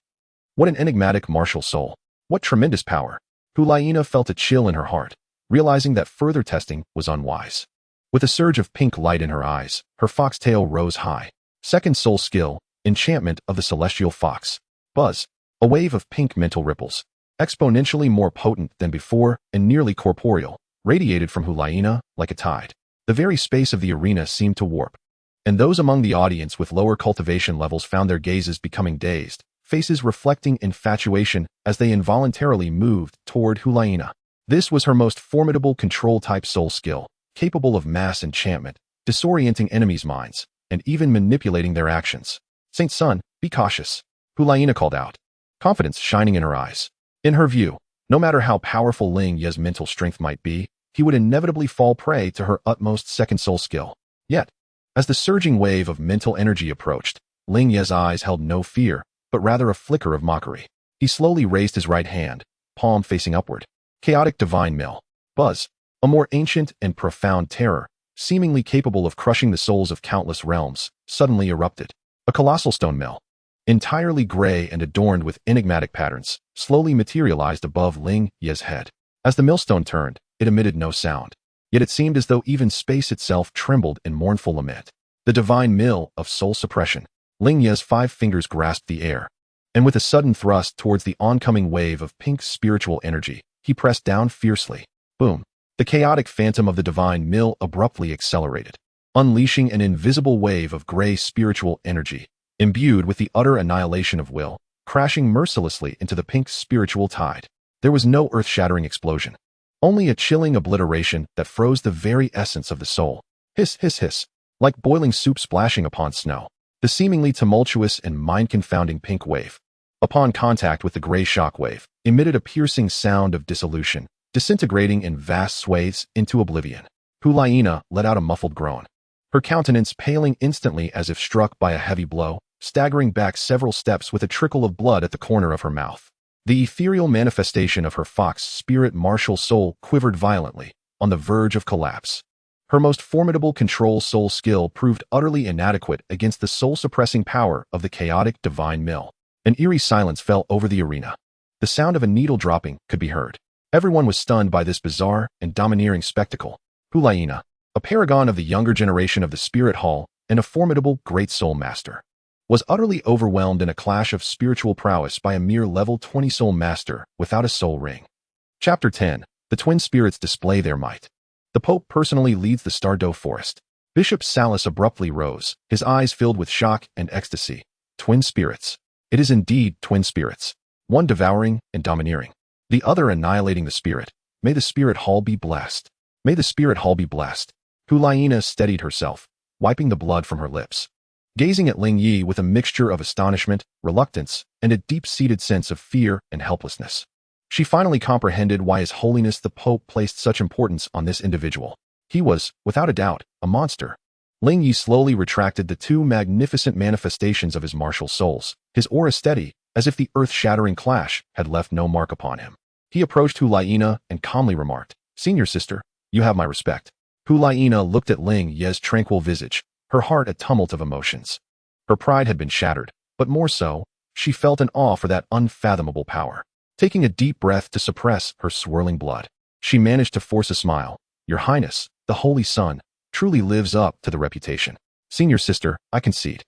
S1: What an enigmatic martial soul. What tremendous power. Hulaina felt a chill in her heart, realizing that further testing was unwise. With a surge of pink light in her eyes, her foxtail rose high. Second soul skill, Enchantment of the Celestial Fox. Buzz. A wave of pink mental ripples, exponentially more potent than before and nearly corporeal, radiated from Hulaina like a tide. The very space of the arena seemed to warp, and those among the audience with lower cultivation levels found their gazes becoming dazed, faces reflecting infatuation as they involuntarily moved toward Hulaina. This was her most formidable control-type soul skill, capable of mass enchantment, disorienting enemies' minds, and even manipulating their actions. Saint Sun, be cautious, Hulaina called out, confidence shining in her eyes. In her view, no matter how powerful Ling Ye's mental strength might be, he would inevitably fall prey to her utmost second soul skill. Yet, as the surging wave of mental energy approached, Ling Ye's eyes held no fear, but rather a flicker of mockery. He slowly raised his right hand, palm facing upward. Chaotic divine mill. Buzz. A more ancient and profound terror, seemingly capable of crushing the souls of countless realms, suddenly erupted. A colossal stone mill, entirely gray and adorned with enigmatic patterns, slowly materialized above Ling Ye's head. As the millstone turned, it emitted no sound, yet it seemed as though even space itself trembled in mournful lament. The divine mill of soul suppression. Ling Ye's 5 fingers grasped the air, and with a sudden thrust towards the oncoming wave of pink spiritual energy, he pressed down fiercely. Boom! The chaotic phantom of the divine mill abruptly accelerated, unleashing an invisible wave of gray spiritual energy, imbued with the utter annihilation of will, crashing mercilessly into the pink spiritual tide. There was no earth-shattering explosion, only a chilling obliteration that froze the very essence of the soul. Hiss, hiss, hiss, like boiling soup splashing upon snow. The seemingly tumultuous and mind-confounding pink wave, upon contact with the gray shock wave, emitted a piercing sound of dissolution, disintegrating in vast swathes into oblivion. Hulaina let out a muffled groan, her countenance paling instantly as if struck by a heavy blow, staggering back several steps with a trickle of blood at the corner of her mouth. The ethereal manifestation of her fox spirit martial soul quivered violently, on the verge of collapse. Her most formidable control soul skill proved utterly inadequate against the soul-suppressing power of the chaotic divine mill. An eerie silence fell over the arena. The sound of a needle dropping could be heard. Everyone was stunned by this bizarre and domineering spectacle. Hulaina, a paragon of the younger generation of the Spirit Hall and a formidable great soul master, was utterly overwhelmed in a clash of spiritual prowess by a mere level 20 soul master without a soul ring. Chapter 10. The twin spirits display their might. The Pope personally leads the Stardow Forest. Bishop Salas abruptly rose, his eyes filled with shock and ecstasy. Twin spirits. It is indeed twin spirits. One devouring and domineering, the other annihilating the spirit. May the Spirit Hall be blessed. May the Spirit Hall be blessed. Hulaina steadied herself, wiping the blood from her lips, gazing at Ling Ye with a mixture of astonishment, reluctance, and a deep-seated sense of fear and helplessness. She finally comprehended why His Holiness the Pope placed such importance on this individual. He was, without a doubt, a monster. Ling Ye slowly retracted the 2 magnificent manifestations of his martial souls, his aura steady, as if the earth-shattering clash had left no mark upon him. He approached Hulaina and calmly remarked, "Senior sister, you have my respect." Hulaina looked at Ling Ye's tranquil visage, her heart a tumult of emotions. Her pride had been shattered, but more so, she felt an awe for that unfathomable power. Taking a deep breath to suppress her swirling blood, she managed to force a smile. "Your Highness, the Holy Sun, truly lives up to the reputation." "Senior sister, I concede."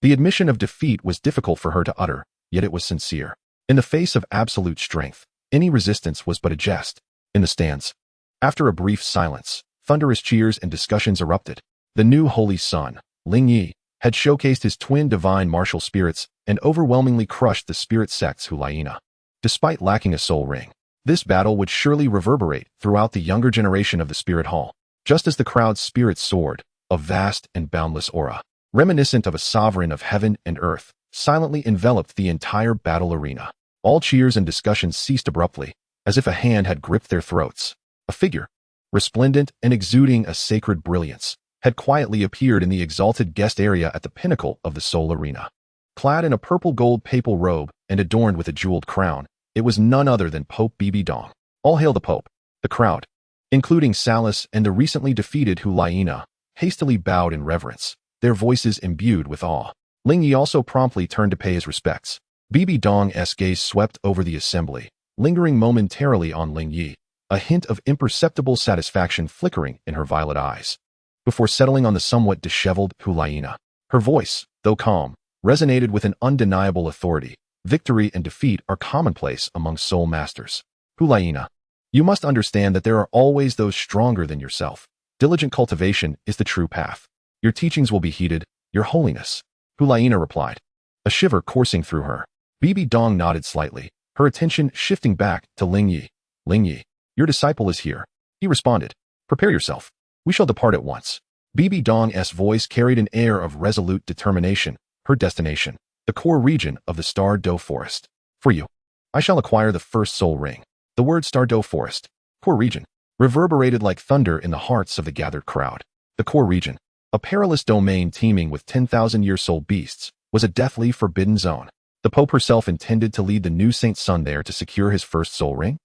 S1: The admission of defeat was difficult for her to utter, yet it was sincere. In the face of absolute strength, any resistance was but a jest. In the stands, after a brief silence, thunderous cheers and discussions erupted. The new Holy Sun, Ling Ye, had showcased his twin divine martial spirits and overwhelmingly crushed the spirit sect's Hulaina. Despite lacking a soul ring, this battle would surely reverberate throughout the younger generation of the Spirit Hall, just as the crowd's spirit soared, a vast and boundless aura, reminiscent of a sovereign of heaven and earth, silently enveloped the entire battle arena. All cheers and discussions ceased abruptly, as if a hand had gripped their throats. A figure, resplendent and exuding a sacred brilliance, had quietly appeared in the exalted guest area at the pinnacle of the soul arena. Clad in a purple-gold papal robe and adorned with a jeweled crown, it was none other than Pope Bibi Dong. All hail the Pope. The crowd, including Salas and the recently defeated Hulaina, hastily bowed in reverence, their voices imbued with awe. Ling Ye also promptly turned to pay his respects. Bibi Dong's gaze swept over the assembly, lingering momentarily on Ling Ye, a hint of imperceptible satisfaction flickering in her violet eyes, before settling on the somewhat disheveled Hulaina. Her voice, though calm, resonated with an undeniable authority. Victory and defeat are commonplace among soul masters. Hulaina, you must understand that there are always those stronger than yourself. Diligent cultivation is the true path. Your teachings will be heeded, Your Holiness. Hulaina replied, a shiver coursing through her. Bibi Dong nodded slightly, her attention shifting back to Ling Ye. Ling Ye, your disciple is here. He responded, prepare yourself. We shall depart at once. Bibi Dong's voice carried an air of resolute determination. Her destination, the core region of the Star Dough Forest. For you, I shall acquire the first soul ring. The word Star Dough Forest, core region, reverberated like thunder in the hearts of the gathered crowd. The core region, a perilous domain teeming with 10,000-year soul beasts, was a deathly forbidden zone. The Pope herself intended to lead the new Saint Son there to secure his first soul ring?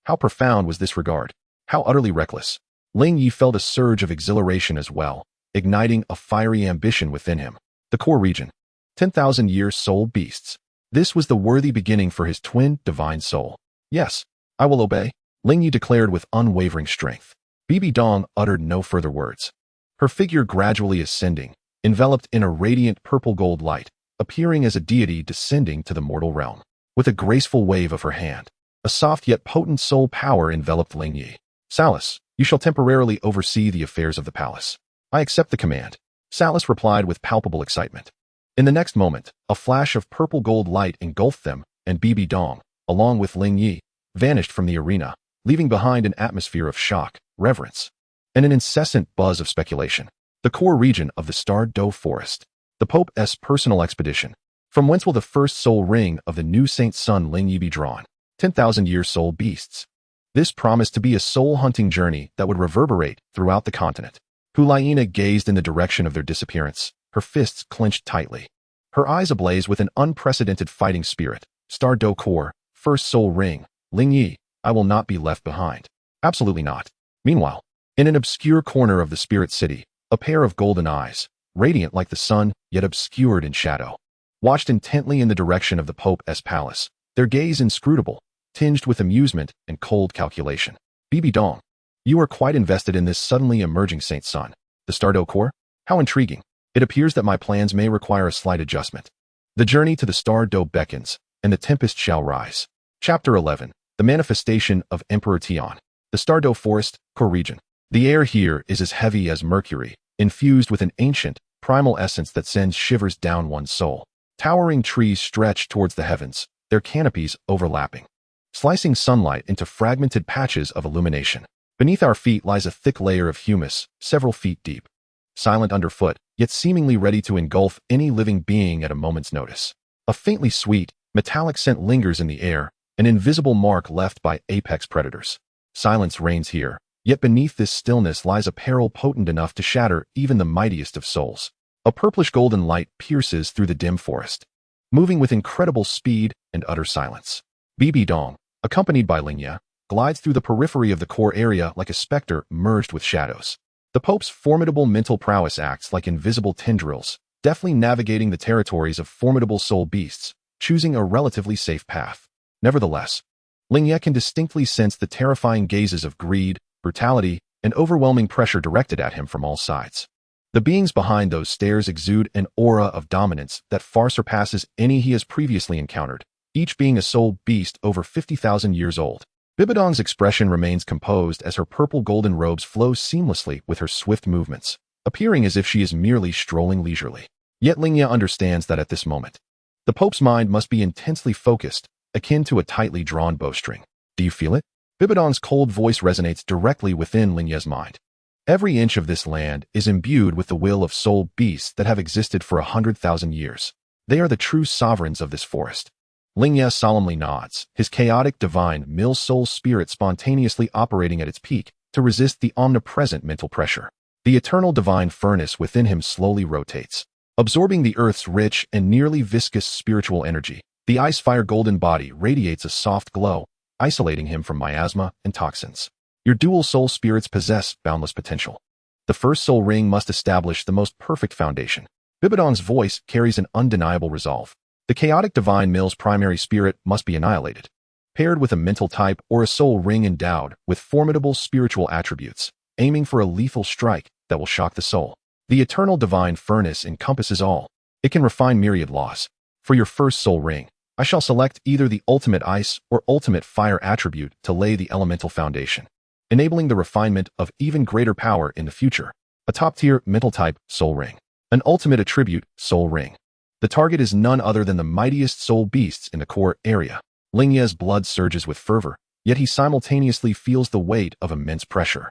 S1: How profound was this regard? How utterly reckless? Ling Ye felt a surge of exhilaration as well, igniting a fiery ambition within him. The core region, 10,000-year soul beasts. This was the worthy beginning for his twin divine soul. Yes, I will obey, Ling Ye declared with unwavering strength. Bibi Dong uttered no further words. Her figure gradually ascending, enveloped in a radiant purple-gold light, appearing as a deity descending to the mortal realm. With a graceful wave of her hand, a soft yet potent soul power enveloped Ling Ye. Salas, you shall temporarily oversee the affairs of the palace. I accept the command. Salas replied with palpable excitement. In the next moment, a flash of purple-gold light engulfed them, and Bibi Dong, along with Ling Ye, vanished from the arena, leaving behind an atmosphere of shock, reverence, and an incessant buzz of speculation. The core region of the Star Dough Forest, the Pope's personal expedition. From whence will the first soul ring of the new Saint Son Ling Ye be drawn? 10,000-year soul beasts. This promised to be a soul-hunting journey that would reverberate throughout the continent. Hulaina gazed in the direction of their disappearance, her fists clenched tightly. Her eyes ablaze with an unprecedented fighting spirit. Star Dough Core, first soul ring. Ling Ye, I will not be left behind. Absolutely not. Meanwhile, in an obscure corner of the spirit city, a pair of golden eyes, radiant like the sun, yet obscured in shadow, watched intently in the direction of the Pope's palace, their gaze inscrutable, tinged with amusement and cold calculation. Bibi Dong, you are quite invested in this suddenly emerging Saint Son. The Star Dough Core? How intriguing. It appears that my plans may require a slight adjustment. The journey to the Star Dough beckons, and the tempest shall rise. Chapter 11. The Manifestation of Emperor Tian. The Star Dough Forest, core region. The air here is as heavy as mercury, infused with an ancient, primal essence that sends shivers down one's soul. Towering trees stretch towards the heavens, their canopies overlapping, slicing sunlight into fragmented patches of illumination. Beneath our feet lies a thick layer of humus, several feet deep. Silent underfoot, yet seemingly ready to engulf any living being at a moment's notice. A faintly sweet, metallic scent lingers in the air, an invisible mark left by apex predators. Silence reigns here, yet beneath this stillness lies a peril potent enough to shatter even the mightiest of souls. A purplish golden light pierces through the dim forest, moving with incredible speed and utter silence. Bibi Dong, accompanied by Ling Ye, glides through the periphery of the core area like a specter merged with shadows. The Pope's formidable mental prowess acts like invisible tendrils, deftly navigating the territories of formidable soul beasts, choosing a relatively safe path. Nevertheless, Ling Ye can distinctly sense the terrifying gazes of greed, brutality, and overwhelming pressure directed at him from all sides. The beings behind those stares exude an aura of dominance that far surpasses any he has previously encountered, each being a soul beast over 50,000 years old. Bibi Dong's expression remains composed as her purple golden robes flow seamlessly with her swift movements, appearing as if she is merely strolling leisurely. Yet Ling Ye understands that at this moment, The Pope's mind must be intensely focused, akin to a tightly drawn bowstring. Do you feel it? Bibi Dong's cold voice resonates directly within Ling Ye's mind. Every inch of this land is imbued with the will of soul beasts that have existed for 100,000 years. They are the true sovereigns of this forest. Ling Ye solemnly nods, his chaotic divine mill soul spirit spontaneously operating at its peak to resist the omnipresent mental pressure. The eternal divine furnace within him slowly rotates, absorbing the earth's rich and nearly viscous spiritual energy. The ice-fire golden body radiates a soft glow, isolating him from miasma and toxins. Your dual soul spirits possess boundless potential. The first soul ring must establish the most perfect foundation. Bibi Dong's voice carries an undeniable resolve. The chaotic divine mill's primary spirit must be annihilated, paired with a mental type or a soul ring endowed with formidable spiritual attributes, aiming for a lethal strike that will shock the soul. The eternal divine furnace encompasses all. It can refine myriad laws. For your first soul ring, I shall select either the ultimate ice or ultimate fire attribute to lay the elemental foundation, enabling the refinement of even greater power in the future. A top-tier mental type soul ring. An ultimate attribute soul ring. The target is none other than the mightiest soul beasts in the core area. Ling Ye's blood surges with fervor, yet he simultaneously feels the weight of immense pressure.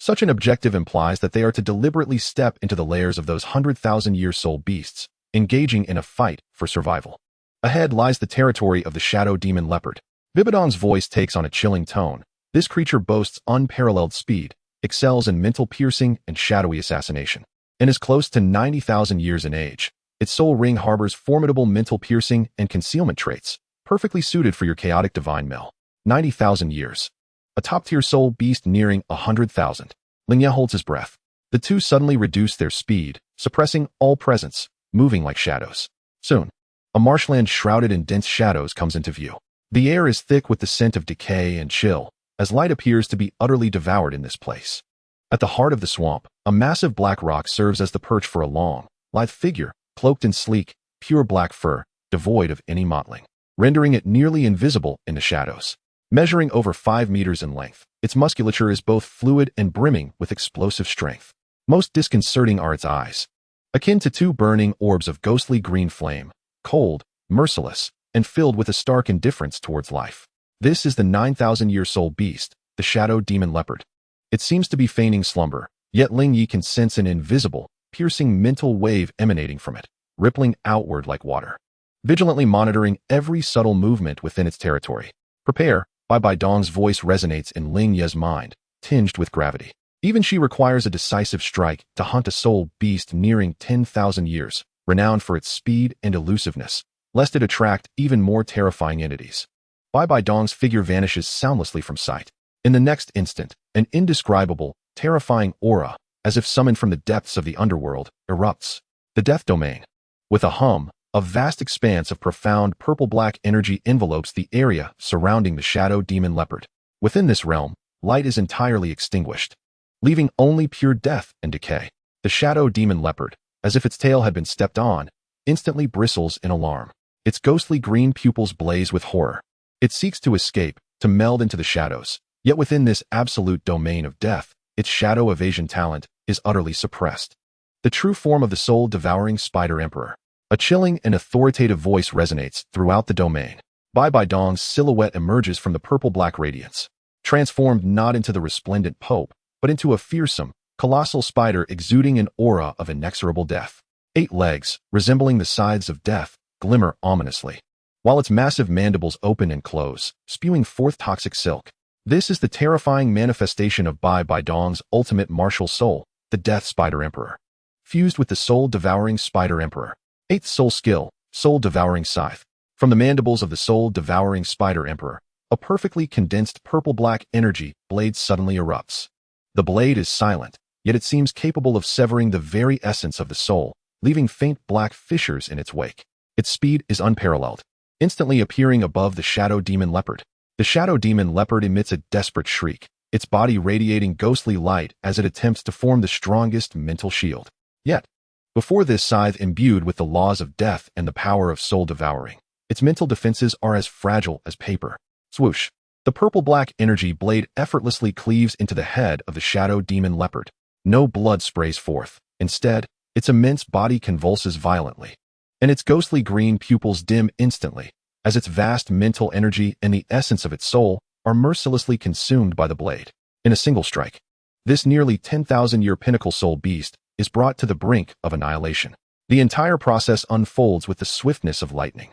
S1: Such an objective implies that they are to deliberately step into the lairs of those 100,000-year soul beasts, engaging in a fight for survival. Ahead lies the territory of the shadow demon leopard. Bibi Dong's voice takes on a chilling tone. This creature boasts unparalleled speed, excels in mental piercing and shadowy assassination, and is close to 90,000 years in age. Its soul ring harbors formidable mental piercing and concealment traits, perfectly suited for your chaotic divine mill. 90,000 years. A top-tier soul beast nearing 100,000. Ling Ye holds his breath. The two suddenly reduce their speed, suppressing all presence, moving like shadows. Soon, a marshland shrouded in dense shadows comes into view. The air is thick with the scent of decay and chill, as light appears to be utterly devoured in this place. At the heart of the swamp, a massive black rock serves as the perch for a long, lithe figure, cloaked in sleek, pure black fur, devoid of any mottling, rendering it nearly invisible in the shadows. Measuring over 5 meters in length, its musculature is both fluid and brimming with explosive strength. Most disconcerting are its eyes, akin to two burning orbs of ghostly green flame, cold, merciless, and filled with a stark indifference towards life. This is the 9,000-year soul beast, the shadow demon leopard. It seems to be feigning slumber, yet Ling Ye can sense an invisible, piercing mental wave emanating from it, rippling outward like water, vigilantly monitoring every subtle movement within its territory. Prepare. Bibi Dong's voice resonates in Ling Ye's mind, tinged with gravity. Even she requires a decisive strike to hunt a soul beast nearing 10,000 years, renowned for its speed and elusiveness, lest it attract even more terrifying entities. Bibi Dong's figure vanishes soundlessly from sight. In the next instant, an indescribable, terrifying aura, as if summoned from the depths of the underworld, erupts. The Death Domain. With a hum, a vast expanse of profound purple-black energy envelopes the area surrounding the shadow demon leopard. Within this realm, light is entirely extinguished, leaving only pure death and decay. The shadow demon leopard, as if its tail had been stepped on, instantly bristles in alarm. Its ghostly green pupils blaze with horror. It seeks to escape, to meld into the shadows, yet within this absolute domain of death, its shadow evasion talent is utterly suppressed. The true form of the soul-devouring spider emperor. A chilling and authoritative voice resonates throughout the domain. Bibi Dong's silhouette emerges from the purple-black radiance, transformed not into the resplendent Pope, but into a fearsome, colossal spider exuding an aura of inexorable death. 8 legs, resembling the scythes of death, glimmer ominously, while its massive mandibles open and close, spewing forth toxic silk. This is the terrifying manifestation of Bibi Dong's ultimate martial soul, the Death Spider Emperor, fused with the soul-devouring Spider Emperor. 8th soul skill, soul-devouring scythe. From the mandibles of the soul-devouring Spider Emperor, a perfectly condensed purple-black energy blade suddenly erupts. The blade is silent, yet it seems capable of severing the very essence of the soul, leaving faint black fissures in its wake. Its speed is unparalleled, instantly appearing above the shadow demon leopard. The shadow demon leopard emits a desperate shriek, its body radiating ghostly light as it attempts to form the strongest mental shield. Yet, before this scythe imbued with the laws of death and the power of soul-devouring, its mental defenses are as fragile as paper. Swoosh! The purple-black energy blade effortlessly cleaves into the head of the shadow demon leopard. No blood sprays forth. Instead, its immense body convulses violently, and its ghostly green pupils dim instantly, as its vast mental energy and the essence of its soul are mercilessly consumed by the blade. In a single strike, this nearly 10,000-year pinnacle soul beast is brought to the brink of annihilation. The entire process unfolds with the swiftness of lightning.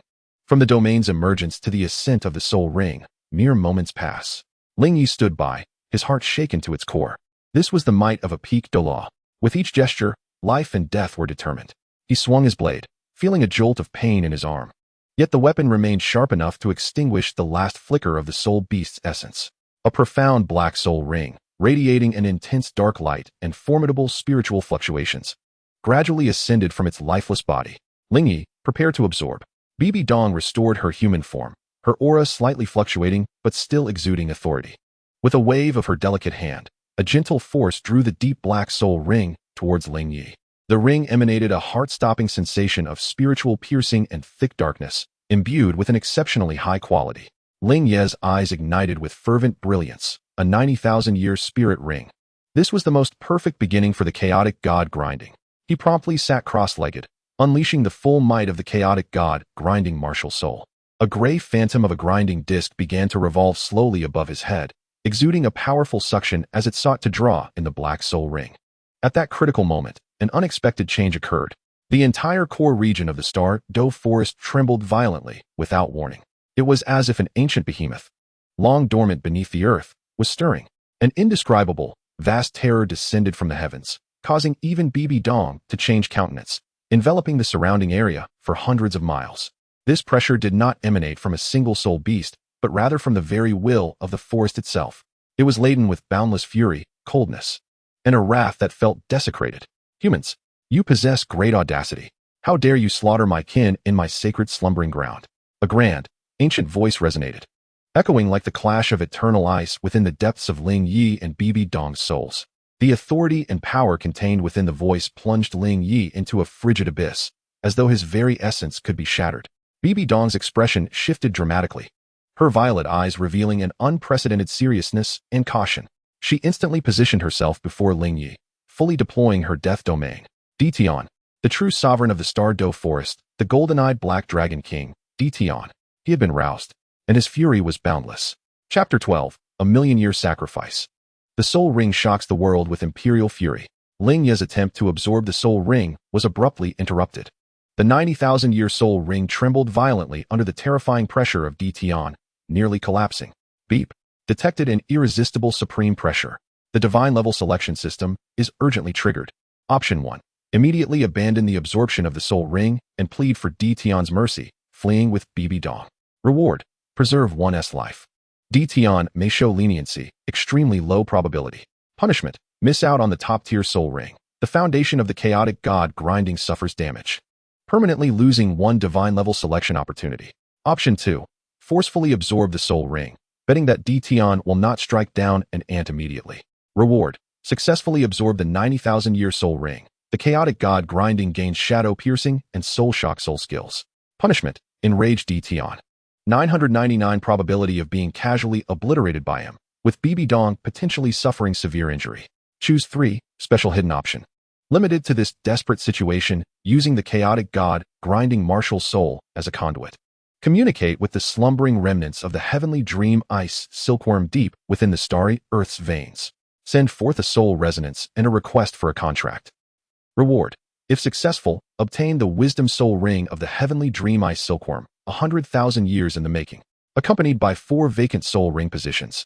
S1: From the domain's emergence to the ascent of the soul ring, mere moments pass. Ling Ye stood by, his heart shaken to its core. This was the might of a peak Douluo. With each gesture, life and death were determined. He swung his blade, feeling a jolt of pain in his arm. Yet the weapon remained sharp enough to extinguish the last flicker of the soul beast's essence. A profound black soul ring, radiating an intense dark light and formidable spiritual fluctuations, gradually ascended from its lifeless body. Ling Ye prepared to absorb. Bibi Dong restored her human form, her aura slightly fluctuating but still exuding authority. With a wave of her delicate hand, a gentle force drew the deep black soul ring towards Ling Ye. The ring emanated a heart-stopping sensation of spiritual piercing and thick darkness, imbued with an exceptionally high quality. Ling Ye's eyes ignited with fervent brilliance, a 90,000-year spirit ring. This was the most perfect beginning for the chaotic god grinding. He promptly sat cross-legged, unleashing the full might of the chaotic god grinding martial soul. A gray phantom of a grinding disc began to revolve slowly above his head, exuding a powerful suction as it sought to draw in the black soul ring. At that critical moment, an unexpected change occurred. The entire core region of the Star Doe forest trembled violently, without warning. It was as if an ancient behemoth, long dormant beneath the earth, was stirring. An indescribable, vast terror descended from the heavens, causing even Bibi Dong to change countenance, enveloping the surrounding area for hundreds of miles. This pressure did not emanate from a single soul beast, but rather from the very will of the forest itself. It was laden with boundless fury, coldness, and a wrath that felt desecrated. Humans, you possess great audacity. How dare you slaughter my kin in my sacred slumbering ground? A grand, ancient voice resonated, echoing like the clash of eternal ice within the depths of Ling Ye and Bibi Dong's souls. The authority and power contained within the voice plunged Ling Ye into a frigid abyss, as though his very essence could be shattered. Bibi Dong's expression shifted dramatically, her violet eyes revealing an unprecedented seriousness and caution. She instantly positioned herself before Ling Ye, fully deploying her death domain. Tian, the true sovereign of the Star Doe forest, the golden-eyed black dragon king, Tian. He had been roused, and his fury was boundless. Chapter 12, A Million-Year Sacrifice. The soul ring shocks the world with imperial fury. Ling Ye's attempt to absorb the soul ring was abruptly interrupted. The 90,000-year soul ring trembled violently under the terrifying pressure of Tian, nearly collapsing. Beep. Detected an irresistible supreme pressure. The divine level selection system is urgently triggered. Option 1. Immediately abandon the absorption of the soul ring and plead for Tian's mercy, fleeing with Bibi Dong. Reward. Preserve one's life. Tian may show leniency, extremely low probability. Punishment. Miss out on the top-tier soul ring. The foundation of the chaotic god grinding suffers damage, permanently losing one divine level selection opportunity. Option 2. Forcefully absorb the soul ring, betting that Tian will not strike down an ant immediately. Reward. Successfully absorb the 90,000-year soul ring. The chaotic god grinding gains shadow piercing and soul shock soul skills. Punishment. Enrage Tian. 999 probability of being casually obliterated by him, with Bibi Dong potentially suffering severe injury. Choose 3, special hidden option. Limited to this desperate situation, using the chaotic god grinding martial soul as a conduit. Communicate with the slumbering remnants of the heavenly dream ice silkworm deep within the starry earth's veins. Send forth a soul resonance and a request for a contract. Reward. If successful, obtain the wisdom soul ring of the heavenly dream ice silkworm, 100,000 years in the making, accompanied by 4 vacant soul ring positions,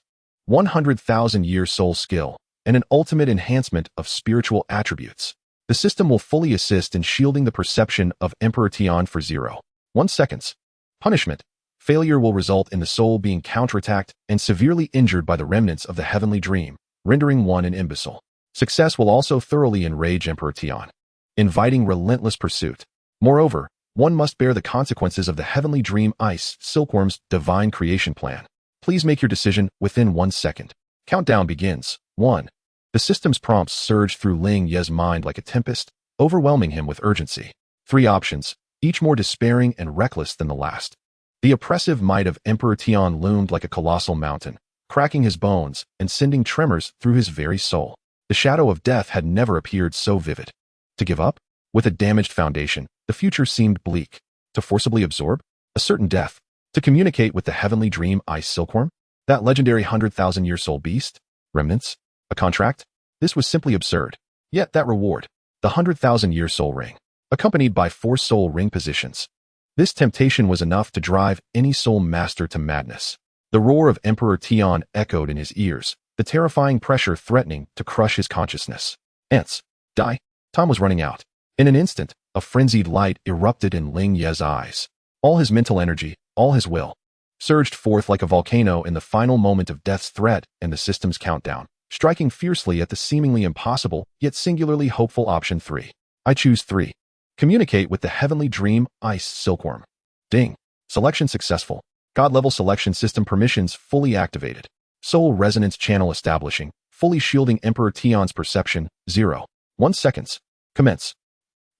S1: 100,000-year soul skill, and an ultimate enhancement of spiritual attributes. The system will fully assist in shielding the perception of Emperor Tian for 0.1 seconds. Punishment. Failure will result in the soul being counterattacked and severely injured by the remnants of the heavenly dream, rendering one an imbecile. Success will also thoroughly enrage Emperor Tian, inviting relentless pursuit. Moreover, one must bear the consequences of the heavenly dream ice silkworm's divine creation plan. Please make your decision within 1 second. Countdown begins. 1. The system's prompts surged through Ling Ye's mind like a tempest, overwhelming him with urgency. 3 options, each more despairing and reckless than the last. The oppressive might of Emperor Tian loomed like a colossal mountain, cracking his bones and sending tremors through his very soul. The shadow of death had never appeared so vivid. To give up? With a damaged foundation, the future seemed bleak. To forcibly absorb? A certain death. To communicate with the heavenly dream ice silkworm? That legendary 100,000-year soul beast? Remnants? A contract? This was simply absurd. Yet that reward, the 100,000-year soul ring, accompanied by 4 soul ring positions. This temptation was enough to drive any soul master to madness. The roar of Emperor Tian echoed in his ears, the terrifying pressure threatening to crush his consciousness. Ants. Die. Time was running out. In an instant, a frenzied light erupted in Ling Ye's eyes. All his mental energy, all his will, surged forth like a volcano in the final moment of death's threat and the system's countdown, striking fiercely at the seemingly impossible, yet singularly hopeful option 3. I choose 3. Communicate with the heavenly dream ice silkworm. Ding. Selection successful. God-level selection system permissions fully activated. Soul resonance channel establishing, fully shielding Emperor Tian's perception, 0.1 seconds. Commence.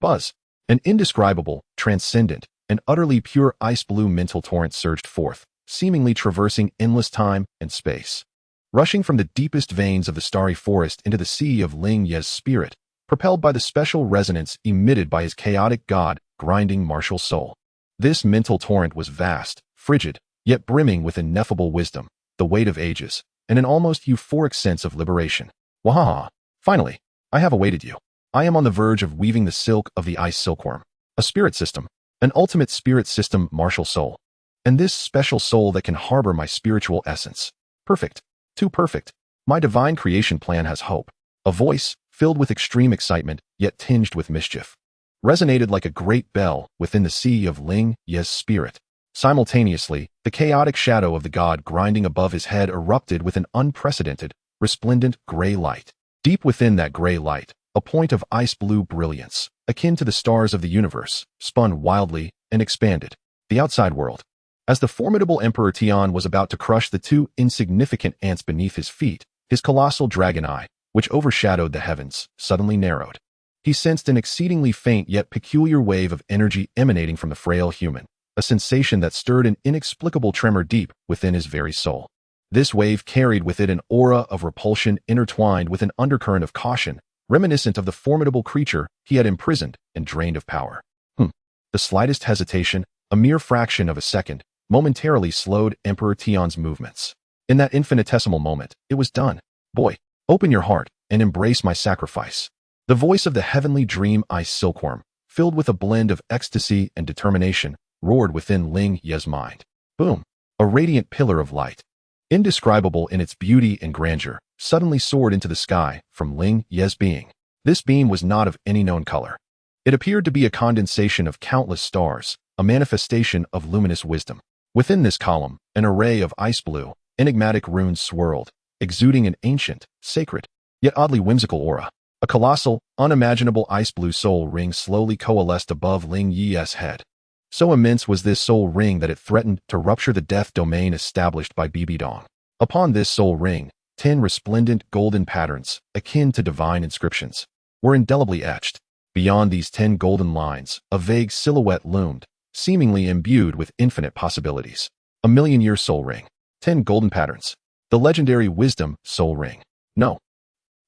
S1: Buzz. An indescribable, transcendent, and utterly pure ice-blue mental torrent surged forth, seemingly traversing endless time and space. Rushing from the deepest veins of the starry forest into the sea of Ling Ye's spirit, propelled by the special resonance emitted by his chaotic god-grinding martial soul. This mental torrent was vast, frigid, yet brimming with ineffable wisdom, the weight of ages, and an almost euphoric sense of liberation. Wahaha! Finally, I have awaited you. I am on the verge of weaving the silk of the ice silkworm. A spirit system, an ultimate spirit system martial soul. And this special soul that can harbor my spiritual essence. Perfect. Too perfect. My divine creation plan has hope. A voice, filled with extreme excitement, yet tinged with mischief, resonated like a great bell within the sea of Ling Ye's spirit. Simultaneously, the chaotic shadow of the god grinding above his head erupted with an unprecedented, resplendent gray light. Deep within that gray light, a point of ice-blue brilliance, akin to the stars of the universe, spun wildly and expanded. The outside world. As the formidable Emperor Tian was about to crush the 2 insignificant ants beneath his feet, his colossal dragon eye, which overshadowed the heavens, suddenly narrowed. He sensed an exceedingly faint yet peculiar wave of energy emanating from the frail human, a sensation that stirred an inexplicable tremor deep within his very soul. This wave carried with it an aura of repulsion intertwined with an undercurrent of caution, reminiscent of the formidable creature he had imprisoned and drained of power. The slightest hesitation, a mere fraction of a second, momentarily slowed Emperor Tian's movements. In that infinitesimal moment, it was done. Boy, open your heart and embrace my sacrifice. The voice of the heavenly dream ice silkworm, filled with a blend of ecstasy and determination, roared within Ling Ye's mind. Boom! A radiant pillar of light, indescribable in its beauty and grandeur, suddenly soared into the sky from Ling Ye's being. This beam was not of any known color. It appeared to be a condensation of countless stars, a manifestation of luminous wisdom. Within this column, an array of ice-blue, enigmatic runes swirled, exuding an ancient, sacred, yet oddly whimsical aura. A colossal, unimaginable ice-blue soul ring slowly coalesced above Ling Ye's head. So immense was this soul ring that it threatened to rupture the death domain established by Bibi Dong. Upon this soul ring, 10 resplendent golden patterns, akin to divine inscriptions, were indelibly etched. Beyond these 10 golden lines, a vague silhouette loomed, seemingly imbued with infinite possibilities. A million-year soul ring. 10 golden patterns. The legendary wisdom soul ring. No.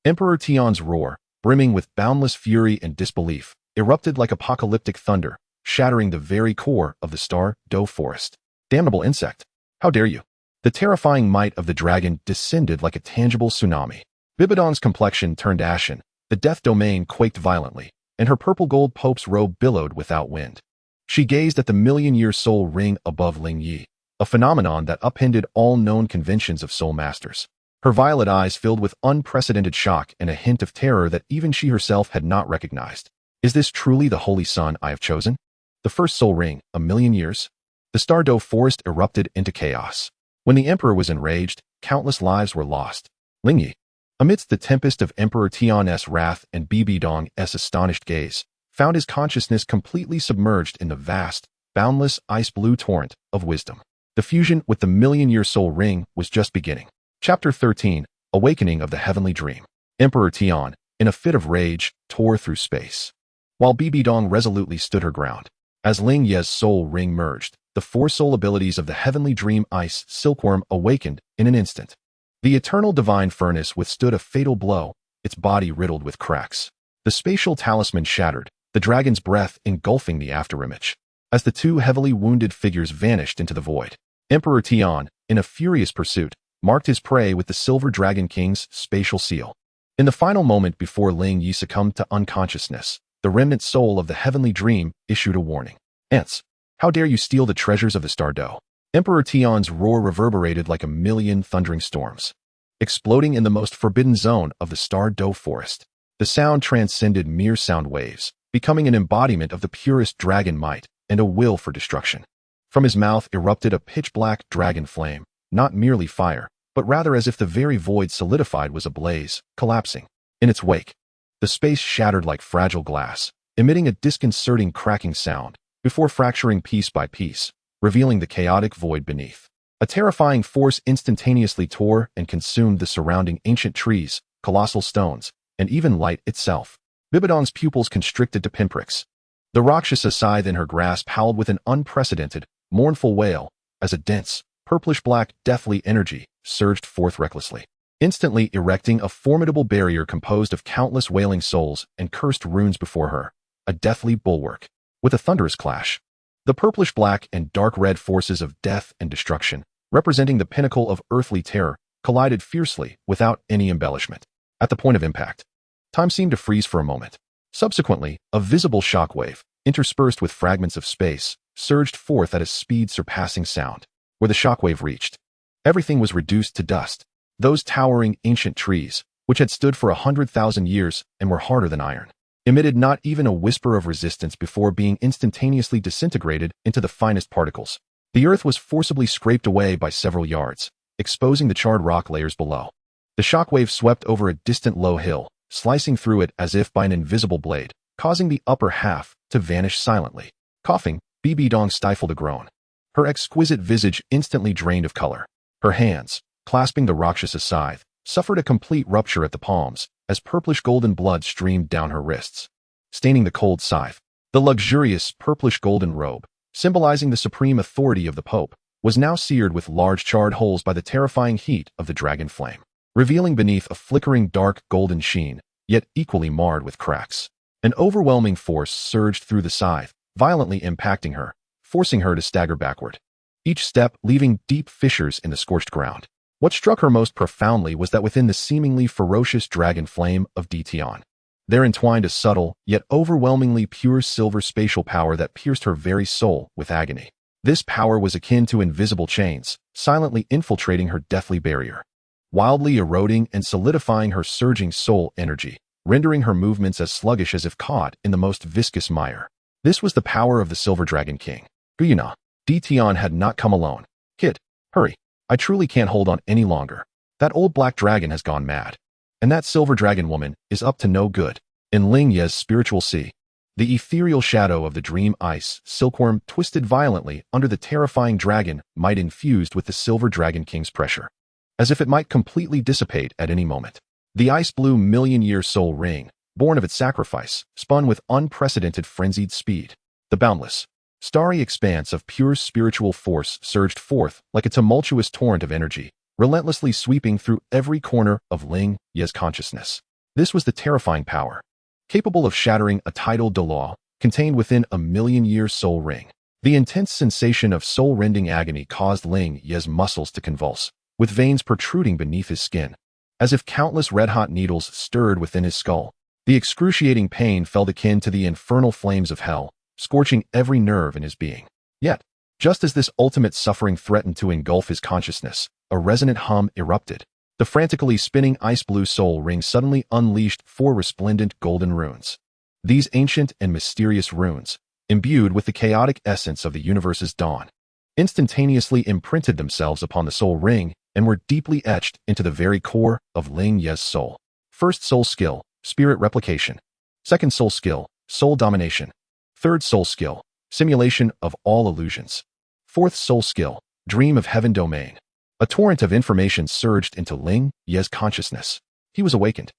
S1: Emperor Tian's roar, brimming with boundless fury and disbelief, erupted like apocalyptic thunder, shattering the very core of the Star Doe forest. Damnable insect! How dare you! The terrifying might of the dragon descended like a tangible tsunami. Bibi Dong's complexion turned ashen, the death domain quaked violently, and her purple-gold Pope's robe billowed without wind. She gazed at the million-year soul ring above Ling Ye, a phenomenon that upended all known conventions of soul masters. Her violet eyes filled with unprecedented shock and a hint of terror that even she herself had not recognized. Is this truly the holy son I have chosen? The first soul ring, a million years? The Star Doe forest erupted into chaos. When the emperor was enraged, countless lives were lost. Ling Ye, amidst the tempest of Emperor Tian's wrath and Bibi Dong's astonished gaze, found his consciousness completely submerged in the vast, boundless ice-blue torrent of wisdom. The fusion with the million-year soul ring was just beginning. Chapter 13, Awakening of the Heavenly Dream. Emperor Tian, in a fit of rage, tore through space, while Bibi Dong resolutely stood her ground. As Ling Ye's soul ring merged, the 4 soul abilities of the heavenly dream ice silkworm awakened in an instant. The eternal divine furnace withstood a fatal blow, its body riddled with cracks. The spatial talisman shattered, the dragon's breath engulfing the afterimage. As the two heavily wounded figures vanished into the void, Emperor Tian, in a furious pursuit, marked his prey with the Silver Dragon King's spatial seal. In the final moment before Ling Ye succumbed to unconsciousness, the remnant soul of the heavenly dream issued a warning. Ants, how dare you steal the treasures of the Star Dough? Emperor Tian's roar reverberated like a million thundering storms, exploding in the most forbidden zone of the Star Dough forest. The sound transcended mere sound waves, becoming an embodiment of the purest dragon might and a will for destruction. From his mouth erupted a pitch-black dragon flame, not merely fire, but rather as if the very void solidified was ablaze, collapsing. In its wake, the space shattered like fragile glass, emitting a disconcerting cracking sound, before fracturing piece by piece, revealing the chaotic void beneath. A terrifying force instantaneously tore and consumed the surrounding ancient trees, colossal stones, and even light itself. Bibi Dong's pupils constricted to pinpricks. The Rakshasa scythe in her grasp howled with an unprecedented, mournful wail, as a dense, purplish-black, deathly energy surged forth recklessly, instantly erecting a formidable barrier composed of countless wailing souls and cursed runes before her, a deathly bulwark. With a thunderous clash, the purplish-black and dark-red forces of death and destruction, representing the pinnacle of earthly terror, collided fiercely without any embellishment. At the point of impact, time seemed to freeze for a moment. Subsequently, a visible shockwave, interspersed with fragments of space, surged forth at a speed surpassing sound. Where the shockwave reached, everything was reduced to dust. Those towering ancient trees, which had stood for 100,000 years and were harder than iron, emitted not even a whisper of resistance before being instantaneously disintegrated into the finest particles. The earth was forcibly scraped away by several yards, exposing the charred rock layers below. The shockwave swept over a distant low hill, slicing through it as if by an invisible blade, causing the upper half to vanish silently. Coughing, Bibi Dong stifled a groan. Her exquisite visage instantly drained of color. Her hands, clasping the Rakshasa scythe, suffered a complete rupture at the palms, as purplish-golden blood streamed down her wrists, staining the cold scythe. The luxurious purplish-golden robe, symbolizing the supreme authority of the Pope, was now seared with large charred holes by the terrifying heat of the dragon flame, revealing beneath a flickering dark golden sheen, yet equally marred with cracks. An overwhelming force surged through the scythe, violently impacting her, forcing her to stagger backward, each step leaving deep fissures in the scorched ground. What struck her most profoundly was that within the seemingly ferocious dragon flame of Tian, there entwined a subtle, yet overwhelmingly pure silver spatial power that pierced her very soul with agony. This power was akin to invisible chains, silently infiltrating her deathly barrier, wildly eroding and solidifying her surging soul energy, rendering her movements as sluggish as if caught in the most viscous mire. This was the power of the Silver Dragon King. Guyana, Tian had not come alone. Kid, hurry. I truly can't hold on any longer. That old black dragon has gone mad. And that silver dragon woman is up to no good. In Ling Ye's spiritual sea, the ethereal shadow of the dream ice silkworm twisted violently under the terrifying dragon might infused with the Silver Dragon King's pressure, as if it might completely dissipate at any moment. The ice-blue million-year soul ring, born of its sacrifice, spun with unprecedented frenzied speed. The boundless, starry expanse of pure spiritual force surged forth like a tumultuous torrent of energy, relentlessly sweeping through every corner of Ling Ye's consciousness. This was the terrifying power, capable of shattering a tidal Douluo contained within a million-year soul ring. The intense sensation of soul-rending agony caused Ling Ye's muscles to convulse, with veins protruding beneath his skin, as if countless red-hot needles stirred within his skull. The excruciating pain felt akin to the infernal flames of hell, scorching every nerve in his being. Yet, just as this ultimate suffering threatened to engulf his consciousness, a resonant hum erupted. The frantically spinning ice-blue soul ring suddenly unleashed 4 resplendent golden runes. These ancient and mysterious runes, imbued with the chaotic essence of the universe's dawn, instantaneously imprinted themselves upon the soul ring and were deeply etched into the very core of Ling Ye's soul. First soul skill, spirit replication. Second soul skill, soul domination. Third soul skill, simulation of all illusions. Fourth soul skill, dream of heaven domain. A torrent of information surged into Ling Ye's consciousness. He was awakened.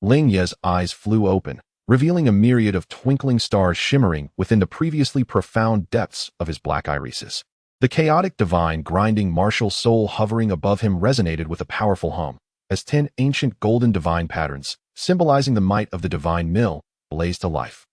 S1: Ling Ye's eyes flew open, revealing a myriad of twinkling stars shimmering within the previously profound depths of his black irises. The chaotic divine grinding martial soul hovering above him resonated with a powerful hum, as 10 ancient golden divine patterns, symbolizing the might of the divine mill, blazed to life.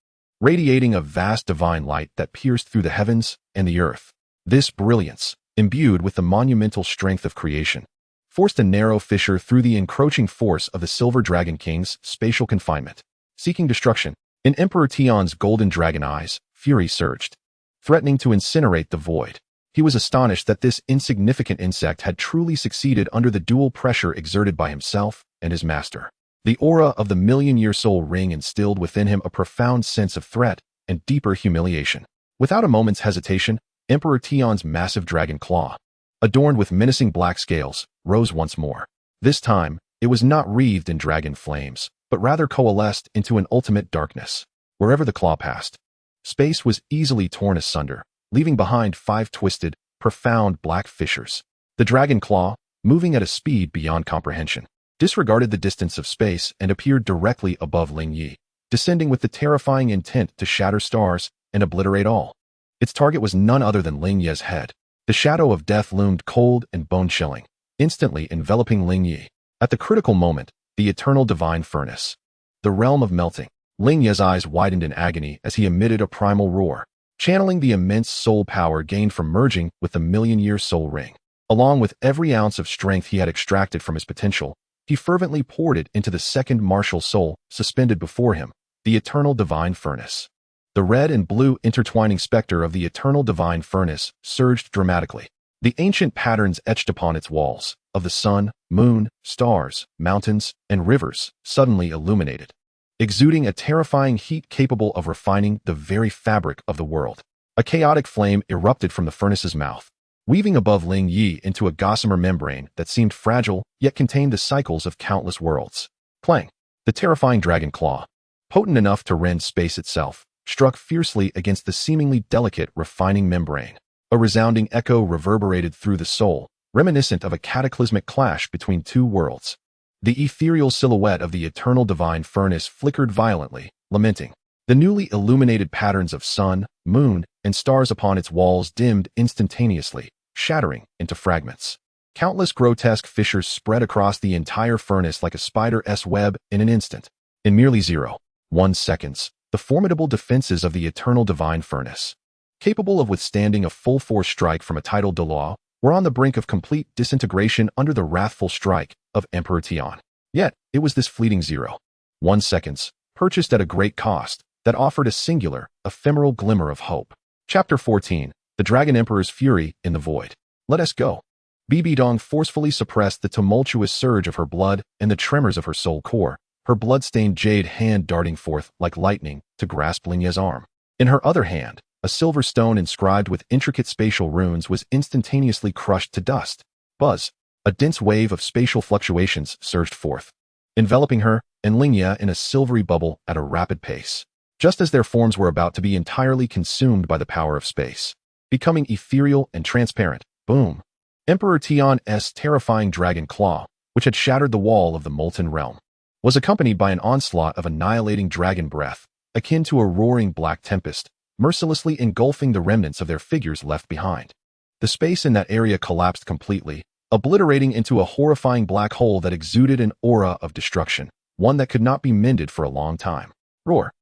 S1: radiating a vast divine light that pierced through the heavens and the earth. This brilliance, imbued with the monumental strength of creation, forced a narrow fissure through the encroaching force of the Silver Dragon King's spatial confinement. Seeking destruction, in Emperor Tian's golden dragon eyes, fury surged, threatening to incinerate the void. He was astonished that this insignificant insect had truly succeeded under the dual pressure exerted by himself and his master. The aura of the million-year soul ring instilled within him a profound sense of threat and deeper humiliation. Without a moment's hesitation, Emperor Tian's massive dragon claw, adorned with menacing black scales, rose once more. This time, it was not wreathed in dragon flames, but rather coalesced into an ultimate darkness. Wherever the claw passed, space was easily torn asunder, leaving behind 5 twisted, profound black fissures. The dragon claw, moving at a speed beyond comprehension, disregarded the distance of space and appeared directly above Ling Ye, descending with the terrifying intent to shatter stars and obliterate all. Its target was none other than Ling Ye's head. The shadow of death loomed cold and bone-chilling, instantly enveloping Ling Ye. At the critical moment, the eternal divine furnace, the realm of melting. Ling Ye's eyes widened in agony as he emitted a primal roar, channeling the immense soul power gained from merging with the million-year soul ring. Along with every ounce of strength he had extracted from his potential, he fervently poured it into the second martial soul suspended before him, the eternal divine furnace. The red and blue intertwining specter of the eternal divine furnace surged dramatically. The ancient patterns etched upon its walls, of the sun, moon, stars, mountains, and rivers, suddenly illuminated, exuding a terrifying heat capable of refining the very fabric of the world. A chaotic flame erupted from the furnace's mouth, weaving above Ling Ye into a gossamer membrane that seemed fragile yet contained the cycles of countless worlds. Clang! The terrifying dragon claw, potent enough to rend space itself, struck fiercely against the seemingly delicate, refining membrane. A resounding echo reverberated through the soul, reminiscent of a cataclysmic clash between 2 worlds. The ethereal silhouette of the eternal divine furnace flickered violently, lamenting. The newly illuminated patterns of sun, moon, and stars upon its walls dimmed instantaneously, shattering into fragments. Countless grotesque fissures spread across the entire furnace like a spider's web in an instant. In merely 0.1 seconds, the formidable defenses of the eternal divine furnace, capable of withstanding a full-force strike from a tidal Douluo, were on the brink of complete disintegration under the wrathful strike of Emperor Tian. Yet, it was this fleeting 0.1 seconds, purchased at a great cost, that offered a singular, ephemeral glimmer of hope. Chapter 14. The Dragon Emperor's Fury in the Void. Let us go. Bibi Dong forcefully suppressed the tumultuous surge of her blood and the tremors of her soul core, her blood-stained jade hand darting forth like lightning to grasp Ling Ye's arm. In her other hand, a silver stone inscribed with intricate spatial runes was instantaneously crushed to dust. Buzz! A dense wave of spatial fluctuations surged forth, enveloping her and Ling Ye in a silvery bubble at a rapid pace, just as their forms were about to be entirely consumed by the power of space, becoming ethereal and transparent. Boom! Emperor Tian's terrifying dragon claw, which had shattered the wall of the molten realm, was accompanied by an onslaught of annihilating dragon breath, akin to a roaring black tempest, mercilessly engulfing the remnants of their figures left behind. The space in that area collapsed completely, obliterating into a horrifying black hole that exuded an aura of destruction, one that could not be mended for a long time. Roar!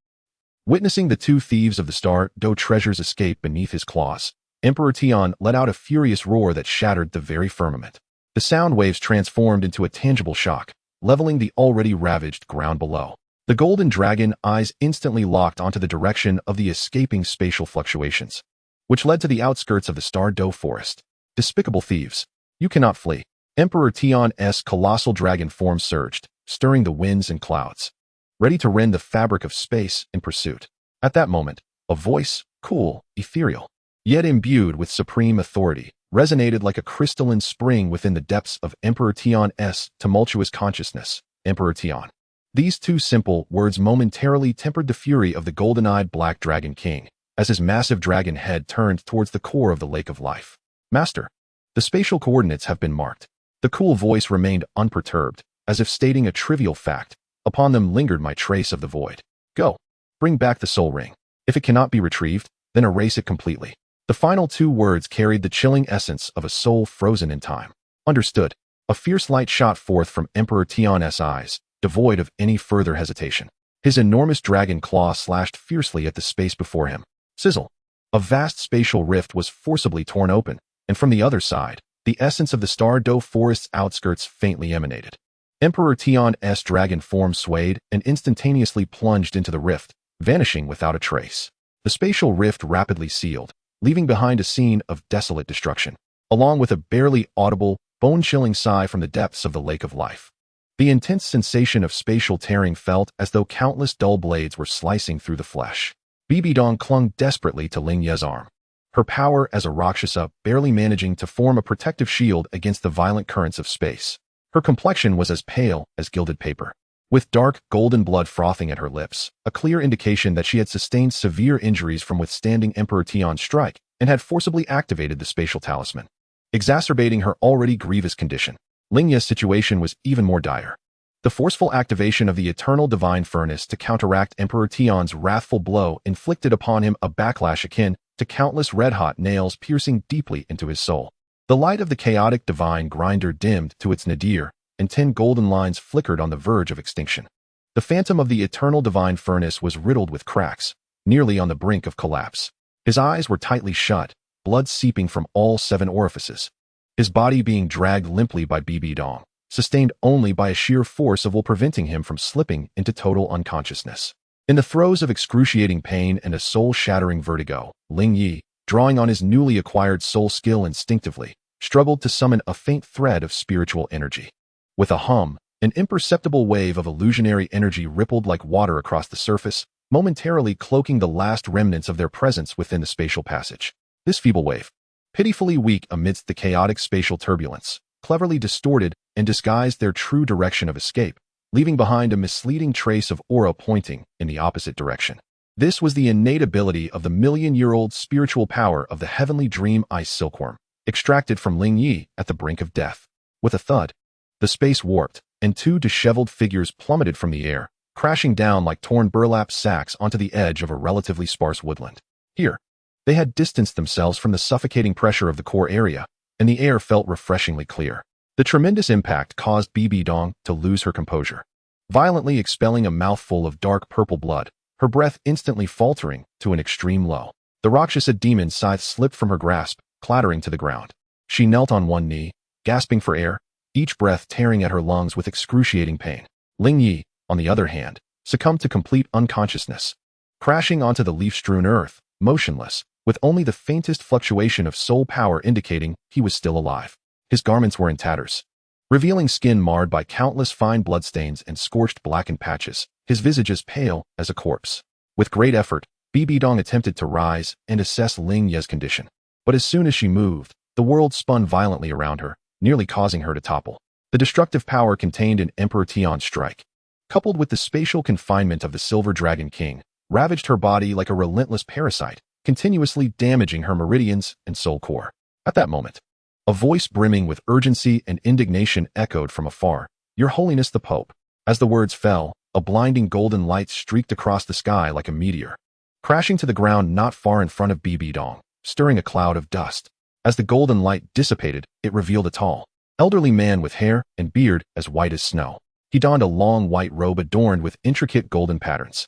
S1: Witnessing the 2 thieves of the Star Do treasures escape beneath his claws, Emperor Tian let out a furious roar that shattered the very firmament. The sound waves transformed into a tangible shock, leveling the already ravaged ground below. The golden dragon eyes instantly locked onto the direction of the escaping spatial fluctuations, which led to the outskirts of the Star Do forest. Despicable thieves! You cannot flee. Emperor Tian's colossal dragon form surged, stirring the winds and clouds, ready to rend the fabric of space in pursuit. At that moment, a voice, cool, ethereal, yet imbued with supreme authority, resonated like a crystalline spring within the depths of Emperor Tian's tumultuous consciousness. Emperor Tian. These 2 simple words momentarily tempered the fury of the golden-eyed Black Dragon King, as his massive dragon head turned towards the core of the Lake of Life. Master, the spatial coordinates have been marked. The cool voice remained unperturbed, as if stating a trivial fact. Upon them lingered my trace of the void. Go. Bring back the soul ring. If it cannot be retrieved, then erase it completely. The final 2 words carried the chilling essence of a soul frozen in time. Understood. A fierce light shot forth from Emperor Tian's eyes, devoid of any further hesitation. His enormous dragon claw slashed fiercely at the space before him. Sizzle! A vast spatial rift was forcibly torn open, and from the other side, the essence of the Douluo forest's outskirts faintly emanated. Emperor Tian's dragon form swayed and instantaneously plunged into the rift, vanishing without a trace. The spatial rift rapidly sealed, leaving behind a scene of desolate destruction, along with a barely audible, bone-chilling sigh from the depths of the lake of life. The intense sensation of spatial tearing felt as though countless dull blades were slicing through the flesh. Bibi Dong clung desperately to Ling Ye's arm, her power as a Rakshasa barely managing to form a protective shield against the violent currents of space. Her complexion was as pale as gilded paper, with dark, golden blood frothing at her lips, a clear indication that she had sustained severe injuries from withstanding Emperor Tian's strike and had forcibly activated the spatial talisman, exacerbating her already grievous condition. Ling Ye's situation was even more dire. The forceful activation of the eternal divine furnace to counteract Emperor Tian's wrathful blow inflicted upon him a backlash akin to countless red-hot nails piercing deeply into his soul. The light of the chaotic divine grinder dimmed to its nadir, and 10 golden lines flickered on the verge of extinction. The phantom of the eternal divine furnace was riddled with cracks, nearly on the brink of collapse. His eyes were tightly shut, blood seeping from all 7 orifices. His body being dragged limply by Bibi Dong, sustained only by a sheer force of will preventing him from slipping into total unconsciousness. In the throes of excruciating pain and a soul-shattering vertigo, Ling Ye, drawing on his newly acquired soul skill instinctively, struggled to summon a faint thread of spiritual energy. With a hum, an imperceptible wave of illusionary energy rippled like water across the surface, momentarily cloaking the last remnants of their presence within the spatial passage. This feeble wave, pitifully weak amidst the chaotic spatial turbulence, cleverly distorted and disguised their true direction of escape, leaving behind a misleading trace of aura pointing in the opposite direction. This was the innate ability of the million-year-old spiritual power of the heavenly dream ice silkworm, extracted from Ling Ye at the brink of death. With a thud, the space warped, and 2 disheveled figures plummeted from the air, crashing down like torn burlap sacks onto the edge of a relatively sparse woodland. Here, they had distanced themselves from the suffocating pressure of the core area, and the air felt refreshingly clear. The tremendous impact caused Bibi Dong to lose her composure, violently expelling a mouthful of dark purple blood, her breath instantly faltering to an extreme low. The Rakshasa demon scythe slipped from her grasp, clattering to the ground. She knelt on one knee, gasping for air, each breath tearing at her lungs with excruciating pain. Ling Ye, on the other hand, succumbed to complete unconsciousness, crashing onto the leaf-strewn earth, motionless, with only the faintest fluctuation of soul power indicating he was still alive. His garments were in tatters, revealing skin marred by countless fine bloodstains and scorched blackened patches, his visage as pale as a corpse. With great effort, Bibi Dong attempted to rise and assess Ling Ye's condition. But as soon as she moved, the world spun violently around her, nearly causing her to topple. The destructive power contained in Emperor Tian's strike, coupled with the spatial confinement of the Silver Dragon King, ravaged her body like a relentless parasite, continuously damaging her meridians and soul core. At that moment, a voice brimming with urgency and indignation echoed from afar, "Your Holiness the Pope." As the words fell, a blinding golden light streaked across the sky like a meteor, crashing to the ground not far in front of Bibi Dong, stirring a cloud of dust. As the golden light dissipated, it revealed a tall, elderly man with hair and beard as white as snow. He donned a long white robe adorned with intricate golden patterns,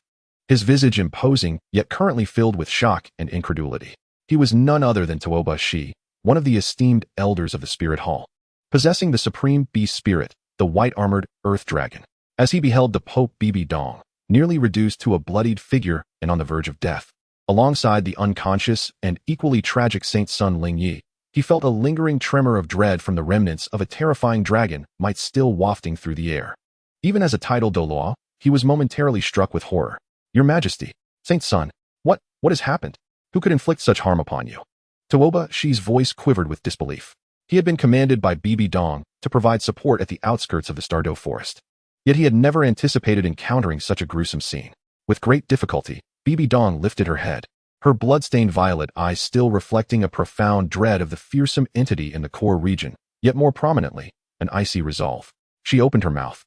S1: his visage imposing yet currently filled with shock and incredulity. He was none other than Tuoba Shi, one of the esteemed elders of the Spirit Hall, possessing the supreme beast spirit, the white-armored Earth Dragon. As he beheld the Pope Bibi Dong, nearly reduced to a bloodied figure and on the verge of death, alongside the unconscious and equally tragic Saint's son Ling Ye, he felt a lingering tremor of dread from the remnants of a terrifying dragon might still wafting through the air. Even as a titled Douluo, he was momentarily struck with horror. "Your Majesty, Saint's son, what has happened? Who could inflict such harm upon you?" Tuoba Shi's voice quivered with disbelief. He had been commanded by Bibi Dong to provide support at the outskirts of the Douluo forest. Yet he had never anticipated encountering such a gruesome scene. With great difficulty, Bibi Dong lifted her head, her blood-stained violet eyes still reflecting a profound dread of the fearsome entity in the core region, yet more prominently, an icy resolve. She opened her mouth,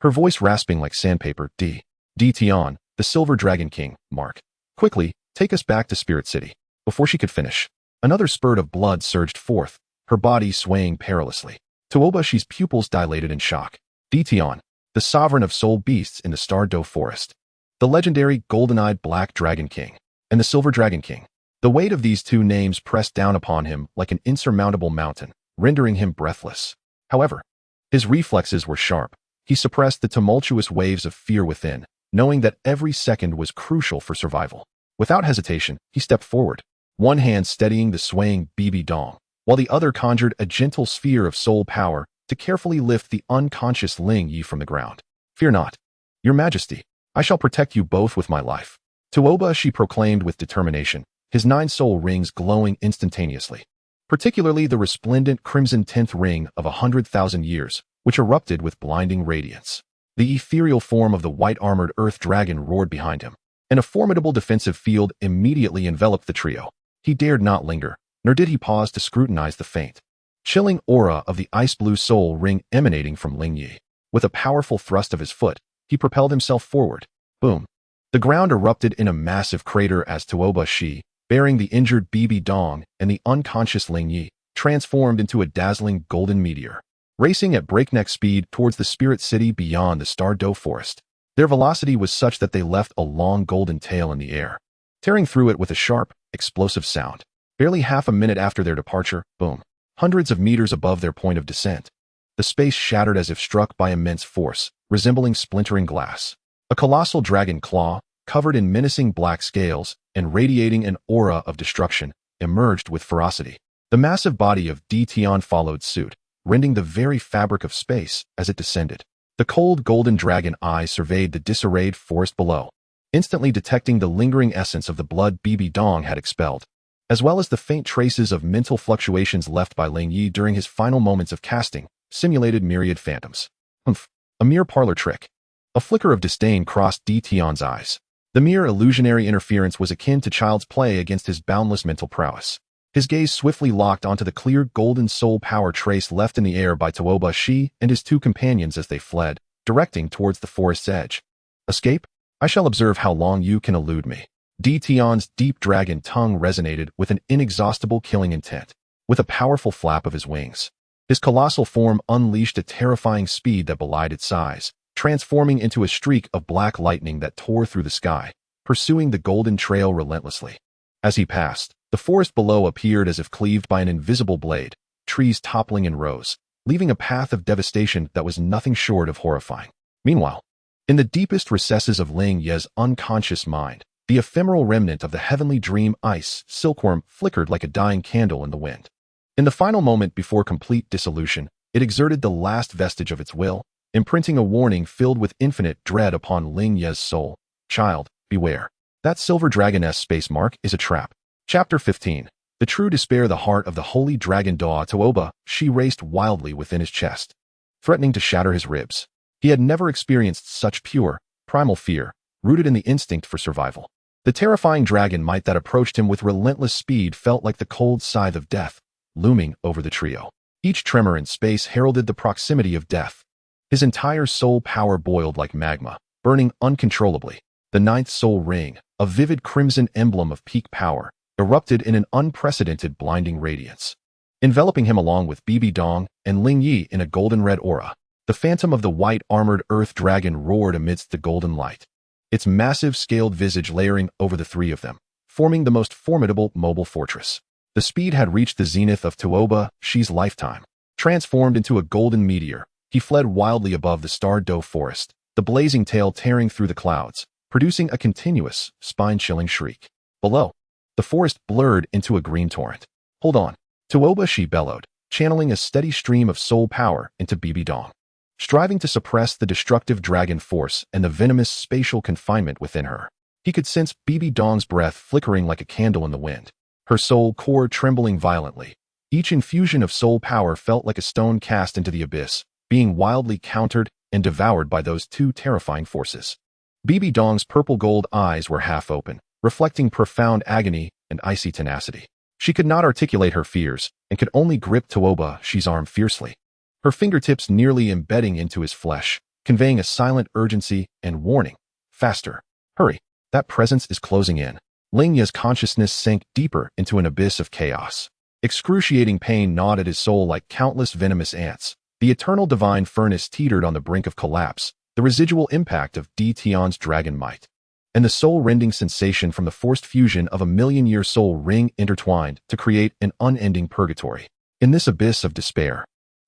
S1: her voice rasping like sandpaper. D. Tian, the Silver Dragon King, Mark. Quickly, take us back to Spirit City." Before she could finish, another spurt of blood surged forth, her body swaying perilously. Tuoba Shi's pupils dilated in shock. Tian, the sovereign of soul beasts in the Douluo forest. the legendary golden-eyed Black Dragon King, and the Silver Dragon King. The weight of these two names pressed down upon him like an insurmountable mountain, rendering him breathless. However, his reflexes were sharp. He suppressed the tumultuous waves of fear within, knowing that every second was crucial for survival. Without hesitation, he stepped forward, one hand steadying the swaying Bibi Dong, while the other conjured a gentle sphere of soul power to carefully lift the unconscious Ling Ye from the ground. "Fear not, Your Majesty. I shall protect you both with my life." Tuoba, she proclaimed with determination, his 9 soul rings glowing instantaneously, particularly the resplendent crimson 10th ring of 100,000 years, which erupted with blinding radiance. The ethereal form of the white-armored earth dragon roared behind him, and a formidable defensive field immediately enveloped the trio. He dared not linger, nor did he pause to scrutinize the faint, chilling aura of the ice-blue soul ring emanating from Ling Ye. With a powerful thrust of his foot, he propelled himself forward. Boom! The ground erupted in a massive crater as Tuoba Shi, bearing the injured Bibi Dong and the unconscious Ling Ye, transformed into a dazzling golden meteor, racing at breakneck speed towards the spirit city beyond the Douluo forest. Their velocity was such that they left a long golden tail in the air, tearing through it with a sharp, explosive sound. Barely half a minute after their departure, boom, hundreds of meters above their point of descent, the space shattered as if struck by immense force, resembling splintering glass. A colossal dragon claw, covered in menacing black scales and radiating an aura of destruction, emerged with ferocity. The massive body of Tian followed suit, rending the very fabric of space as it descended. The cold golden dragon eye surveyed the disarrayed forest below, instantly detecting the lingering essence of the blood Bibi Dong had expelled, as well as the faint traces of mental fluctuations left by Ling Ye during his final moments of casting, simulated myriad phantoms. Humph, a mere parlor trick. A flicker of disdain crossed Tian's eyes. The mere illusionary interference was akin to child's play against his boundless mental prowess. His gaze swiftly locked onto the clear golden soul power trace left in the air by Tuoba Shi and his 2 companions as they fled, directing towards the forest's edge. "Escape? I shall observe how long you can elude me." Tian's deep dragon tongue resonated with an inexhaustible killing intent. With a powerful flap of his wings, his colossal form unleashed a terrifying speed that belied its size, transforming into a streak of black lightning that tore through the sky, pursuing the golden trail relentlessly. As he passed, the forest below appeared as if cleaved by an invisible blade, trees toppling in rows, leaving a path of devastation that was nothing short of horrifying. Meanwhile, in the deepest recesses of Ling Ye's unconscious mind, the ephemeral remnant of the heavenly dream ice silkworm flickered like a dying candle in the wind. In the final moment before complete dissolution, it exerted the last vestige of its will, imprinting a warning filled with infinite dread upon Ling Ye's soul. "Child, beware. That silver dragoness space mark is a trap." Chapter 15. The true despair. The heart of the holy dragon Daw Tuoba Shi raced wildly within his chest, threatening to shatter his ribs. He had never experienced such pure, primal fear, rooted in the instinct for survival. The terrifying dragon might that approached him with relentless speed felt like the cold scythe of death, looming over the trio. Each tremor in space heralded the proximity of death. His entire soul power boiled like magma, burning uncontrollably. The 9th soul ring, a vivid crimson emblem of peak power, erupted in an unprecedented blinding radiance, enveloping him along with Bibi Dong and Ling Ye in a golden red aura. The phantom of the white-armored earth dragon roared amidst the golden light, its massive scaled visage layering over the 3 of them, forming the most formidable mobile fortress. The speed had reached the zenith of Tuoba Shi's lifetime. Transformed into a golden meteor, he fled wildly above the Douluo forest, the blazing tail tearing through the clouds, producing a continuous, spine-chilling shriek. Below, the forest blurred into a green torrent. "Hold on," Tuoba Shi bellowed, channeling a steady stream of soul power into Bibi Dong, striving to suppress the destructive dragon force and the venomous spatial confinement within her. He could sense Bibi Dong's breath flickering like a candle in the wind, her soul core trembling violently. Each infusion of soul power felt like a stone cast into the abyss, being wildly countered and devoured by those 2 terrifying forces. Bibi Dong's purple-gold eyes were half open, reflecting profound agony and icy tenacity. She could not articulate her fears and could only grip Tuoba Shi's arm fiercely, her fingertips nearly embedding into his flesh, conveying a silent urgency and warning. "Faster. Hurry. That presence is closing in." Ling Ye's consciousness sank deeper into an abyss of chaos. Excruciating pain gnawed at his soul like countless venomous ants. The eternal divine furnace teetered on the brink of collapse, the residual impact of Tian's dragon might. and the soul-rending sensation from the forced fusion of a million-year soul ring intertwined to create an unending purgatory. In this abyss of despair,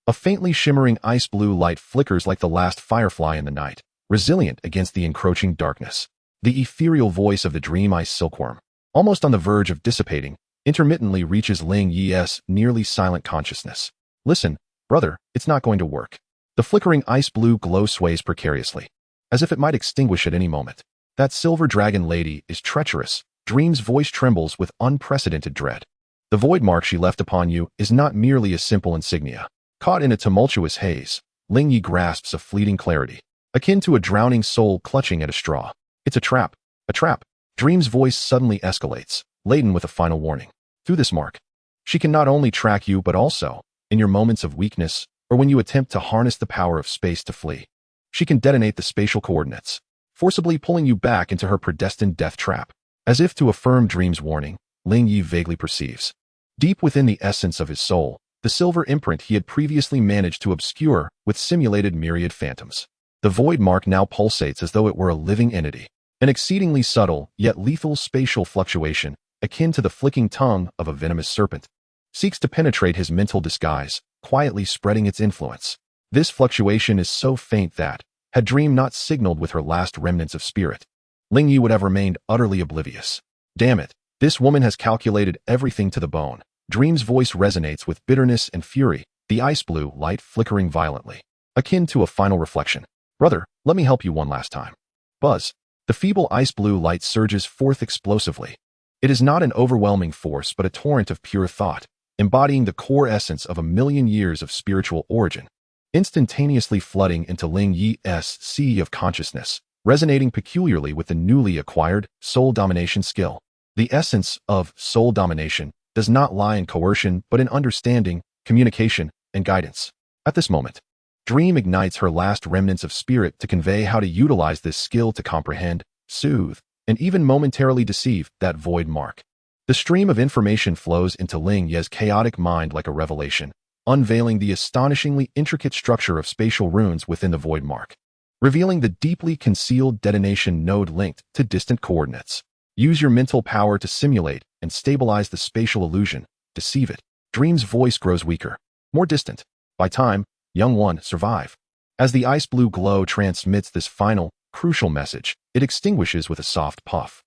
S1: a faintly shimmering ice blue light flickers like the last firefly in the night, resilient against the encroaching darkness. The ethereal voice of the dream ice silkworm, almost on the verge of dissipating, intermittently reaches Ling Ye's nearly silent consciousness. Listen, brother, it's not going to work. The flickering ice blue glow sways precariously, as if it might extinguish at any moment. That silver dragon lady is treacherous. Dream's voice trembles with unprecedented dread. The void mark she left upon you is not merely a simple insignia. Caught in a tumultuous haze, Ling Ye grasps a fleeting clarity, akin to a drowning soul clutching at a straw. It's a trap. A trap. Dream's voice suddenly escalates, laden with a final warning. Through this mark, she can not only track you but also, in your moments of weakness, or when you attempt to harness the power of space to flee. She can detonate the spatial coordinates, forcibly pulling you back into her predestined death trap. As if to affirm Dream's warning, Ling Ye vaguely perceives, deep within the essence of his soul, the silver imprint he had previously managed to obscure with simulated myriad phantoms. The void mark now pulsates as though it were a living entity, an exceedingly subtle yet lethal spatial fluctuation, akin to the flicking tongue of a venomous serpent, seeks to penetrate his mental disguise, quietly spreading its influence. This fluctuation is so faint that, had Dream not signaled with her last remnants of spirit, Ling Ye would have remained utterly oblivious. Damn it, this woman has calculated everything to the bone. Dream's voice resonates with bitterness and fury, the ice blue light flickering violently, akin to a final reflection. Brother, let me help you one last time. Buzz. The feeble ice blue light surges forth explosively. It is not an overwhelming force but a torrent of pure thought, embodying the core essence of a million years of spiritual origin, instantaneously flooding into Ling Ye's sea of consciousness, resonating peculiarly with the newly acquired soul domination skill. The essence of soul domination does not lie in coercion but in understanding, communication, and guidance. At this moment, Dream ignites her last remnants of spirit to convey how to utilize this skill to comprehend, soothe, and even momentarily deceive that void mark. The stream of information flows into Ling Ye's chaotic mind like a revelation, unveiling the astonishingly intricate structure of spatial runes within the void mark, revealing the deeply concealed detonation node linked to distant coordinates. Use your mental power to simulate and stabilize the spatial illusion. Deceive it. Dream's voice grows weaker, more distant. By time, young one, survive. As the ice blue glow transmits this final, crucial message, it extinguishes with a soft puff,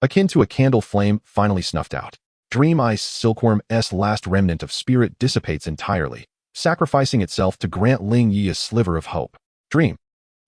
S1: akin to a candle flame finally snuffed out. Dream Ice Silkworm's last remnant of spirit dissipates entirely, sacrificing itself to grant Ling Ye a sliver of hope. Dream.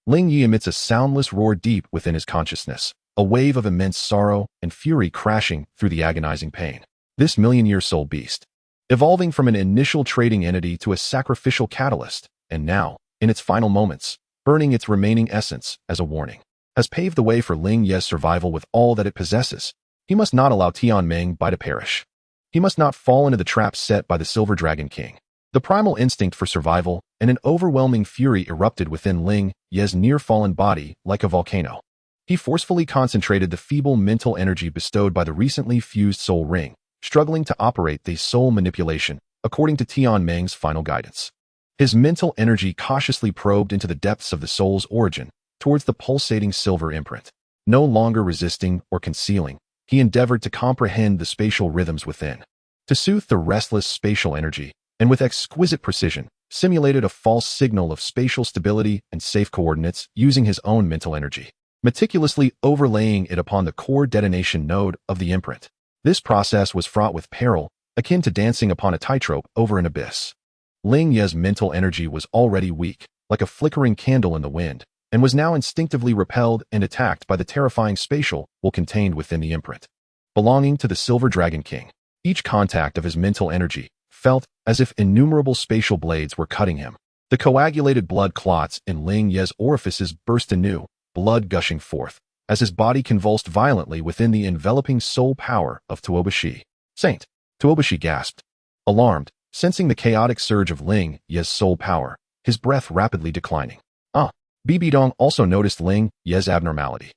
S1: Ling Ye emits a soundless roar deep within his consciousness, a wave of immense sorrow and fury crashing through the agonizing pain. This million-year soul beast, evolving from an initial trading entity to a sacrificial catalyst, and now, in its final moments, burning its remaining essence as a warning, has paved the way for Ling Ye's survival with all that it possesses. He must not allow Tianming Bai to perish. He must not fall into the trap set by the Silver Dragon King. The primal instinct for survival and an overwhelming fury erupted within Ling Ye's near-fallen body like a volcano. He forcefully concentrated the feeble mental energy bestowed by the recently fused soul ring, struggling to operate the soul manipulation, according to Tianming's final guidance. His mental energy cautiously probed into the depths of the soul's origin, towards the pulsating silver imprint. No longer resisting or concealing, he endeavored to comprehend the spatial rhythms within, to soothe the restless spatial energy, and with exquisite precision, simulated a false signal of spatial stability and safe coordinates using his own mental energy, meticulously overlaying it upon the core detonation node of the imprint. This process was fraught with peril, akin to dancing upon a tightrope over an abyss. Ling Ye's mental energy was already weak, like a flickering candle in the wind, and was now instinctively repelled and attacked by the terrifying spatial will contained within the imprint. Belonging to the Silver Dragon King, each contact of his mental energy felt as if innumerable spatial blades were cutting him. The coagulated blood clots in Ling Ye's orifices burst anew, blood gushing forth, as his body convulsed violently within the enveloping soul power of Tuobashi. Saint! Tuobashi gasped. Alarmed, sensing the chaotic surge of Ling Ye's soul power, his breath rapidly declining. Bibi Dong also noticed Ling Ye's abnormality,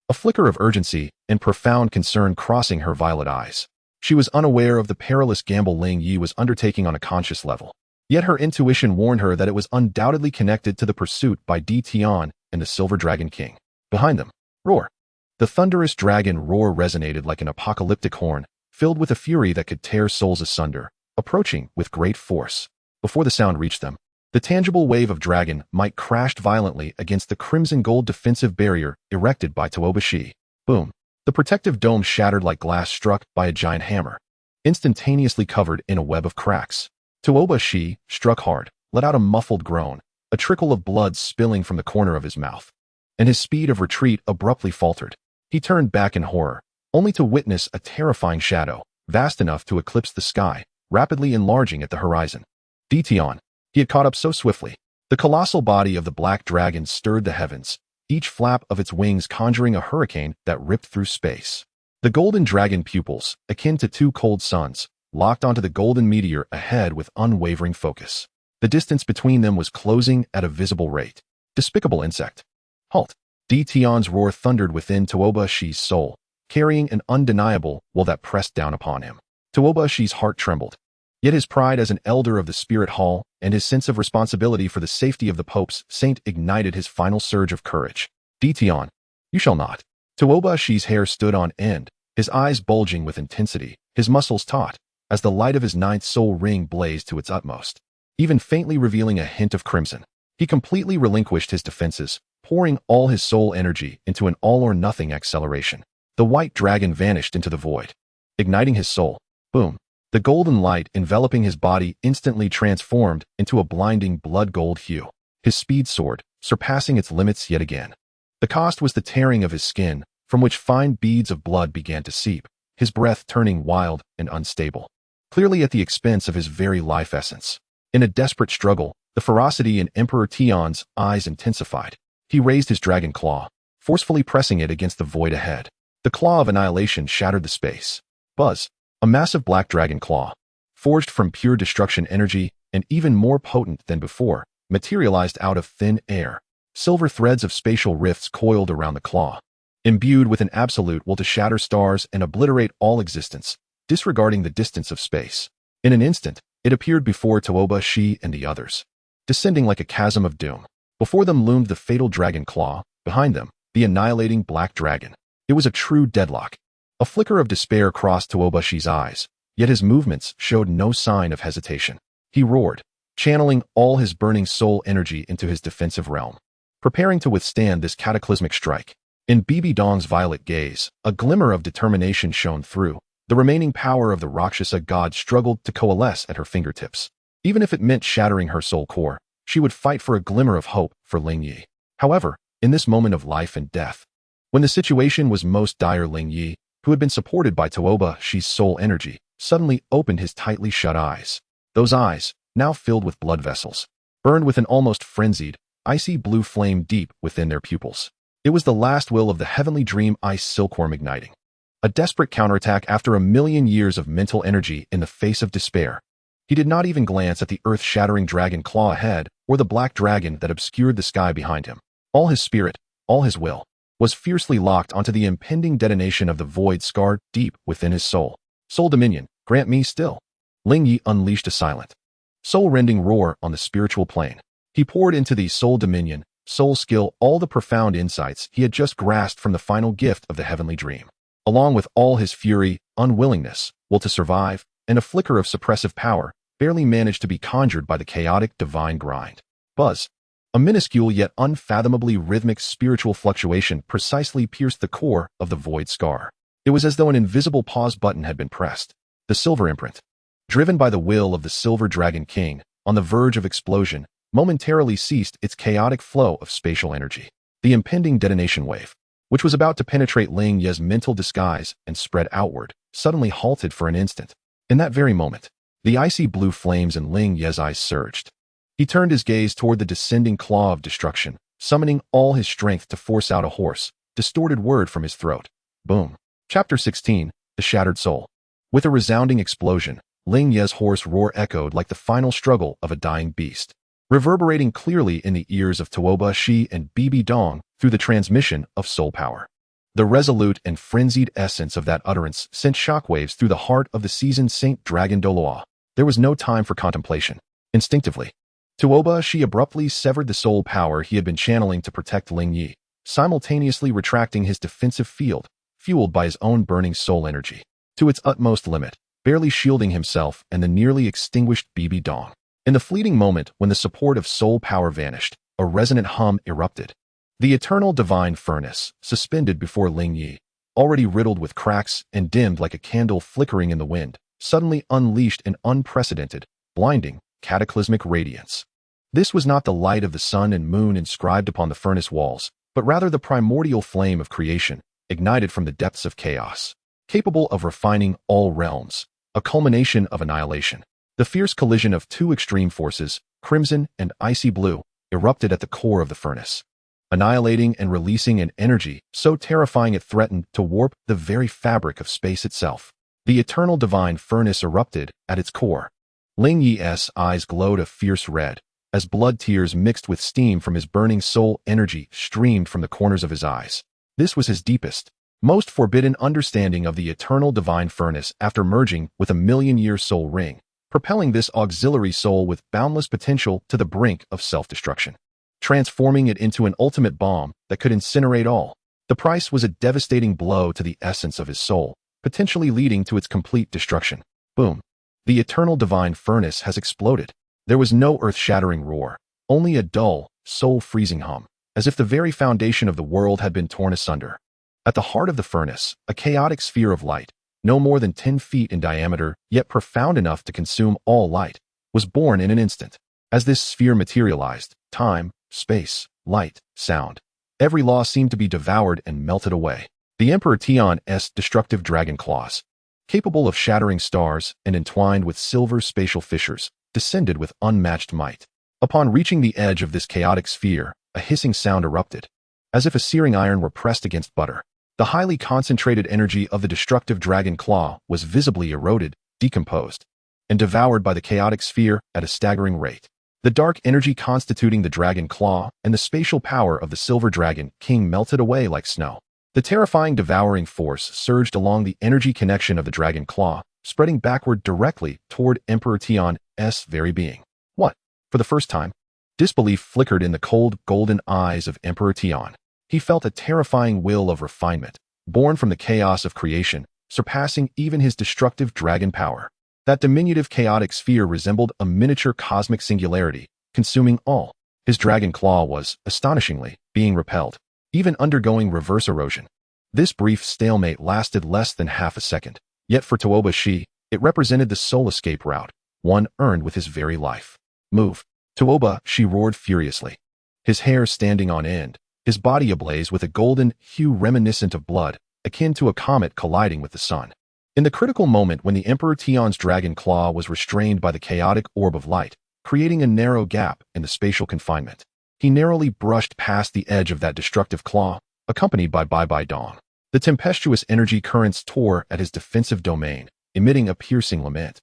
S1: a flicker of urgency and profound concern crossing her violet eyes. She was unaware of the perilous gamble Ling Ye was undertaking on a conscious level, yet her intuition warned her that it was undoubtedly connected to the pursuit by Di Tian and the Silver Dragon King. Behind them, roar! The thunderous dragon roar resonated like an apocalyptic horn, filled with a fury that could tear souls asunder, approaching with great force. Before the sound reached them, the tangible wave of dragon might crashed violently against the crimson gold defensive barrier erected by Tuoba Shi. Boom! The protective dome shattered like glass struck by a giant hammer, instantaneously covered in a web of cracks. Tuoba Shi struck hard, let out a muffled groan, a trickle of blood spilling from the corner of his mouth, and his speed of retreat abruptly faltered. He turned back in horror, only to witness a terrifying shadow, vast enough to eclipse the sky, rapidly enlarging at the horizon. Dition. He had caught up so swiftly. The colossal body of the black dragon stirred the heavens, each flap of its wings conjuring a hurricane that ripped through space. The golden dragon pupils, akin to two cold suns, locked onto the golden meteor ahead with unwavering focus. The distance between them was closing at a visible rate. Despicable insect. Halt! Dition's roar thundered within Tuoba Shi's soul, carrying an undeniable will that pressed down upon him. Tuoba Shi's heart trembled. Yet his pride as an elder of the Spirit Hall and his sense of responsibility for the safety of the Pope's saint ignited his final surge of courage. Dition, you shall not. Tuoba Shi's hair stood on end, his eyes bulging with intensity, his muscles taut, as the light of his ninth soul ring blazed to its utmost, even faintly revealing a hint of crimson. He completely relinquished his defenses, pouring all his soul energy into an all-or-nothing acceleration. The white dragon vanished into the void, igniting his soul. Boom! The golden light enveloping his body instantly transformed into a blinding blood gold hue. His speed soared, surpassing its limits yet again. The cost was the tearing of his skin, from which fine beads of blood began to seep, his breath turning wild and unstable, clearly at the expense of his very life essence. In a desperate struggle, the ferocity in Emperor Tian's eyes intensified. He raised his dragon claw, forcefully pressing it against the void ahead. The claw of annihilation shattered the space. Buzz! A massive black dragon claw, forged from pure destruction energy and even more potent than before, materialized out of thin air. Silver threads of spatial rifts coiled around the claw, imbued with an absolute will to shatter stars and obliterate all existence, disregarding the distance of space. In an instant, it appeared before Tuoba Shi and the others, descending like a chasm of doom. Before them loomed the fatal dragon claw, behind them, the annihilating black dragon. It was a true deadlock. A flicker of despair crossed Tuoba Shi's eyes, yet his movements showed no sign of hesitation. He roared, channeling all his burning soul energy into his defensive realm, preparing to withstand this cataclysmic strike. In Bibi Dong's violet gaze, a glimmer of determination shone through. The remaining power of the Rakshasa god struggled to coalesce at her fingertips. Even if it meant shattering her soul core, she would fight for a glimmer of hope for Ling Ye. However, in this moment of life and death, when the situation was most dire, Ling Ye, who had been supported by Tuoba Shi's soul energy, suddenly opened his tightly shut eyes. Those eyes, now filled with blood vessels, burned with an almost frenzied, icy blue flame deep within their pupils. It was the last will of the heavenly dream ice silkworm igniting. A desperate counterattack after a million years of mental energy in the face of despair. He did not even glance at the earth-shattering dragon claw ahead or the black dragon that obscured the sky behind him. All his spirit, all his will, was fiercely locked onto the impending detonation of the void scarred deep within his soul. Soul dominion, grant me still. Ling Ye unleashed a silent, soul-rending roar on the spiritual plane. He poured into the soul dominion, soul skill, all the profound insights he had just grasped from the final gift of the heavenly dream, along with all his fury, unwillingness, will to survive, and a flicker of suppressive power, barely managed to be conjured by the chaotic divine grind. Buzz! A minuscule yet unfathomably rhythmic spiritual fluctuation precisely pierced the core of the void scar. It was as though an invisible pause button had been pressed. The silver imprint, driven by the will of the Silver Dragon King, on the verge of explosion, momentarily ceased its chaotic flow of spatial energy. The impending detonation wave, which was about to penetrate Ling Ye's mental disguise and spread outward, suddenly halted for an instant. In that very moment, the icy blue flames in Ling Ye's eyes surged. He turned his gaze toward the descending claw of destruction, summoning all his strength to force out a hoarse, distorted word from his throat. Boom. Chapter 16, The Shattered Soul. With a resounding explosion, Ling Ye's hoarse roar echoed like the final struggle of a dying beast, reverberating clearly in the ears of Tuoba Shi and Bibi Dong through the transmission of soul power. The resolute and frenzied essence of that utterance sent shockwaves through the heart of the seasoned Saint Dragon Douluo. There was no time for contemplation. Instinctively, Tuoba Shi abruptly severed the soul power he had been channeling to protect Ling Ye, simultaneously retracting his defensive field, fueled by his own burning soul energy, to its utmost limit, barely shielding himself and the nearly extinguished Bibi Dong. In the fleeting moment when the support of soul power vanished, a resonant hum erupted. The eternal divine furnace, suspended before Ling Ye, already riddled with cracks and dimmed like a candle flickering in the wind, suddenly unleashed an unprecedented, blinding, cataclysmic radiance. This was not the light of the sun and moon inscribed upon the furnace walls, but rather the primordial flame of creation, ignited from the depths of chaos, capable of refining all realms, a culmination of annihilation. The fierce collision of two extreme forces, crimson and icy blue, erupted at the core of the furnace, annihilating and releasing an energy so terrifying it threatened to warp the very fabric of space itself. The eternal divine furnace erupted at its core. Ling Ye's eyes glowed a fierce red, as blood tears mixed with steam from his burning soul energy streamed from the corners of his eyes. This was his deepest, most forbidden understanding of the eternal divine furnace after merging with a million-year soul ring, propelling this auxiliary soul with boundless potential to the brink of self-destruction, transforming it into an ultimate bomb that could incinerate all. The price was a devastating blow to the essence of his soul, potentially leading to its complete destruction. Boom. The eternal divine furnace has exploded. There was no earth-shattering roar, only a dull, soul-freezing hum, as if the very foundation of the world had been torn asunder. At the heart of the furnace, a chaotic sphere of light, no more than 10 feet in diameter, yet profound enough to consume all light, was born in an instant. As this sphere materialized, time, space, light, sound, every law seemed to be devoured and melted away. The Emperor Tian's destructive dragon claws, capable of shattering stars and entwined with silver spatial fissures, descended with unmatched might. Upon reaching the edge of this chaotic sphere, a hissing sound erupted, as if a searing iron were pressed against butter. The highly concentrated energy of the destructive dragon claw was visibly eroded, decomposed, and devoured by the chaotic sphere at a staggering rate. The dark energy constituting the dragon claw and the spatial power of the silver dragon king melted away like snow. The terrifying devouring force surged along the energy connection of the dragon claw, spreading backward directly toward Emperor Tian's very being. What? For the first time, disbelief flickered in the cold, golden eyes of Emperor Tian. He felt a terrifying will of refinement, born from the chaos of creation, surpassing even his destructive dragon power. That diminutive chaotic sphere resembled a miniature cosmic singularity, consuming all. His dragon claw was, astonishingly, being repelled, even undergoing reverse erosion. This brief stalemate lasted less than half a second, yet for Tuoba Shi, it represented the soul escape route, one earned with his very life. Move. Tuoba Shi roared furiously, his hair standing on end, his body ablaze with a golden hue reminiscent of blood, akin to a comet colliding with the sun. In the critical moment when the Emperor Tian's dragon claw was restrained by the chaotic orb of light, creating a narrow gap in the spatial confinement, he narrowly brushed past the edge of that destructive claw, accompanied by Bibi Dong. The tempestuous energy currents tore at his defensive domain, emitting a piercing lament,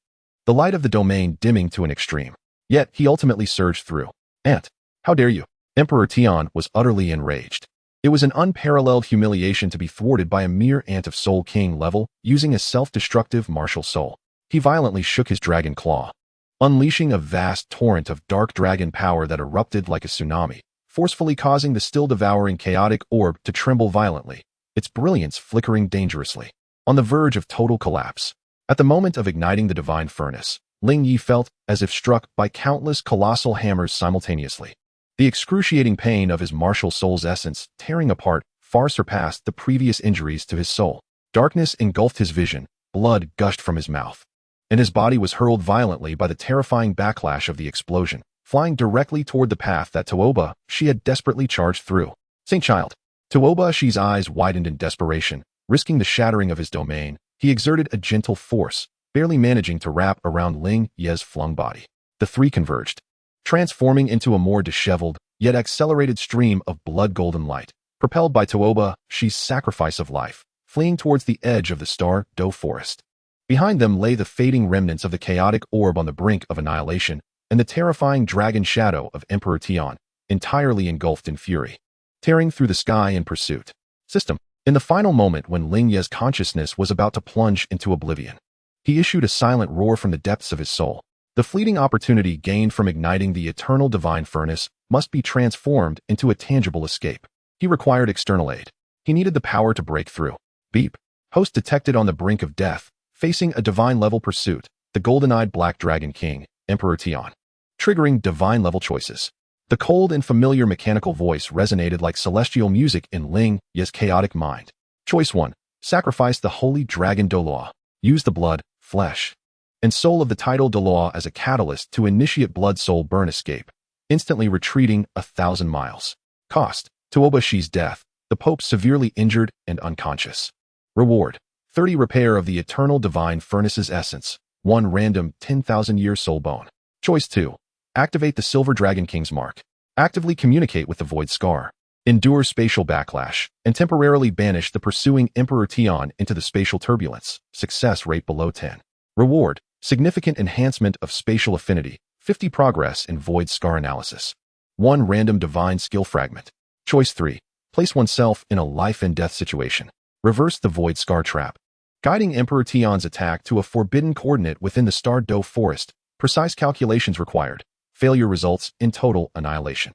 S1: the light of the domain dimming to an extreme. Yet he ultimately surged through. Ant, how dare you? Emperor Tian was utterly enraged. It was an unparalleled humiliation to be thwarted by a mere ant of Soul King level, using a self-destructive martial soul. He violently shook his dragon claw, unleashing a vast torrent of dark dragon power that erupted like a tsunami, forcefully causing the still-devouring chaotic orb to tremble violently, its brilliance flickering dangerously, on the verge of total collapse. At the moment of igniting the divine furnace, Ling Ye felt as if struck by countless colossal hammers simultaneously. The excruciating pain of his martial soul's essence tearing apart far surpassed the previous injuries to his soul. Darkness engulfed his vision, blood gushed from his mouth, and his body was hurled violently by the terrifying backlash of the explosion, flying directly toward the path that Tuoba Shi had desperately charged through. Saint Child. Tuoba Shi's eyes widened in desperation, risking the shattering of his domain. He exerted a gentle force, barely managing to wrap around Ling Ye's flung body. The three converged, transforming into a more disheveled, yet accelerated stream of blood-golden light, propelled by Tuoba Shi's sacrifice of life, fleeing towards the edge of the Star Do forest. Behind them lay the fading remnants of the chaotic orb on the brink of annihilation, and the terrifying dragon shadow of Emperor Tian, entirely engulfed in fury, tearing through the sky in pursuit. System. In the final moment when Ling Ye's consciousness was about to plunge into oblivion, he issued a silent roar from the depths of his soul. The fleeting opportunity gained from igniting the eternal divine furnace must be transformed into a tangible escape. He required external aid. He needed the power to break through. Beep. Host detected on the brink of death, facing a divine-level pursuit, the golden-eyed Black Dragon King, Emperor Tian. Triggering divine-level choices. The cold and familiar mechanical voice resonated like celestial music in Ling Ye's chaotic mind. Choice 1. Sacrifice the holy dragon Douluo. Use the blood, flesh, and soul of the title Douluo as a catalyst to initiate blood-soul burn escape, instantly retreating 1,000 miles. Cost. Tuoba Shi's death, the Pope severely injured and unconscious. Reward. 30 repair of the eternal divine furnace's essence, 1 random 10,000-year soul bone. Choice 2. Activate the Silver Dragon King's mark. Actively communicate with the Void Scar. Endure spatial backlash, and temporarily banish the pursuing Emperor Tian into the spatial turbulence. Success rate below 10. Reward. Significant enhancement of spatial affinity, 50 progress in Void Scar analysis. 1 random divine skill fragment. Choice 3. Place oneself in a life and death situation. Reverse the Void Scar trap. Guiding Emperor Tian's attack to a forbidden coordinate within the Star Doe forest. Precise calculations required. Failure results in total annihilation.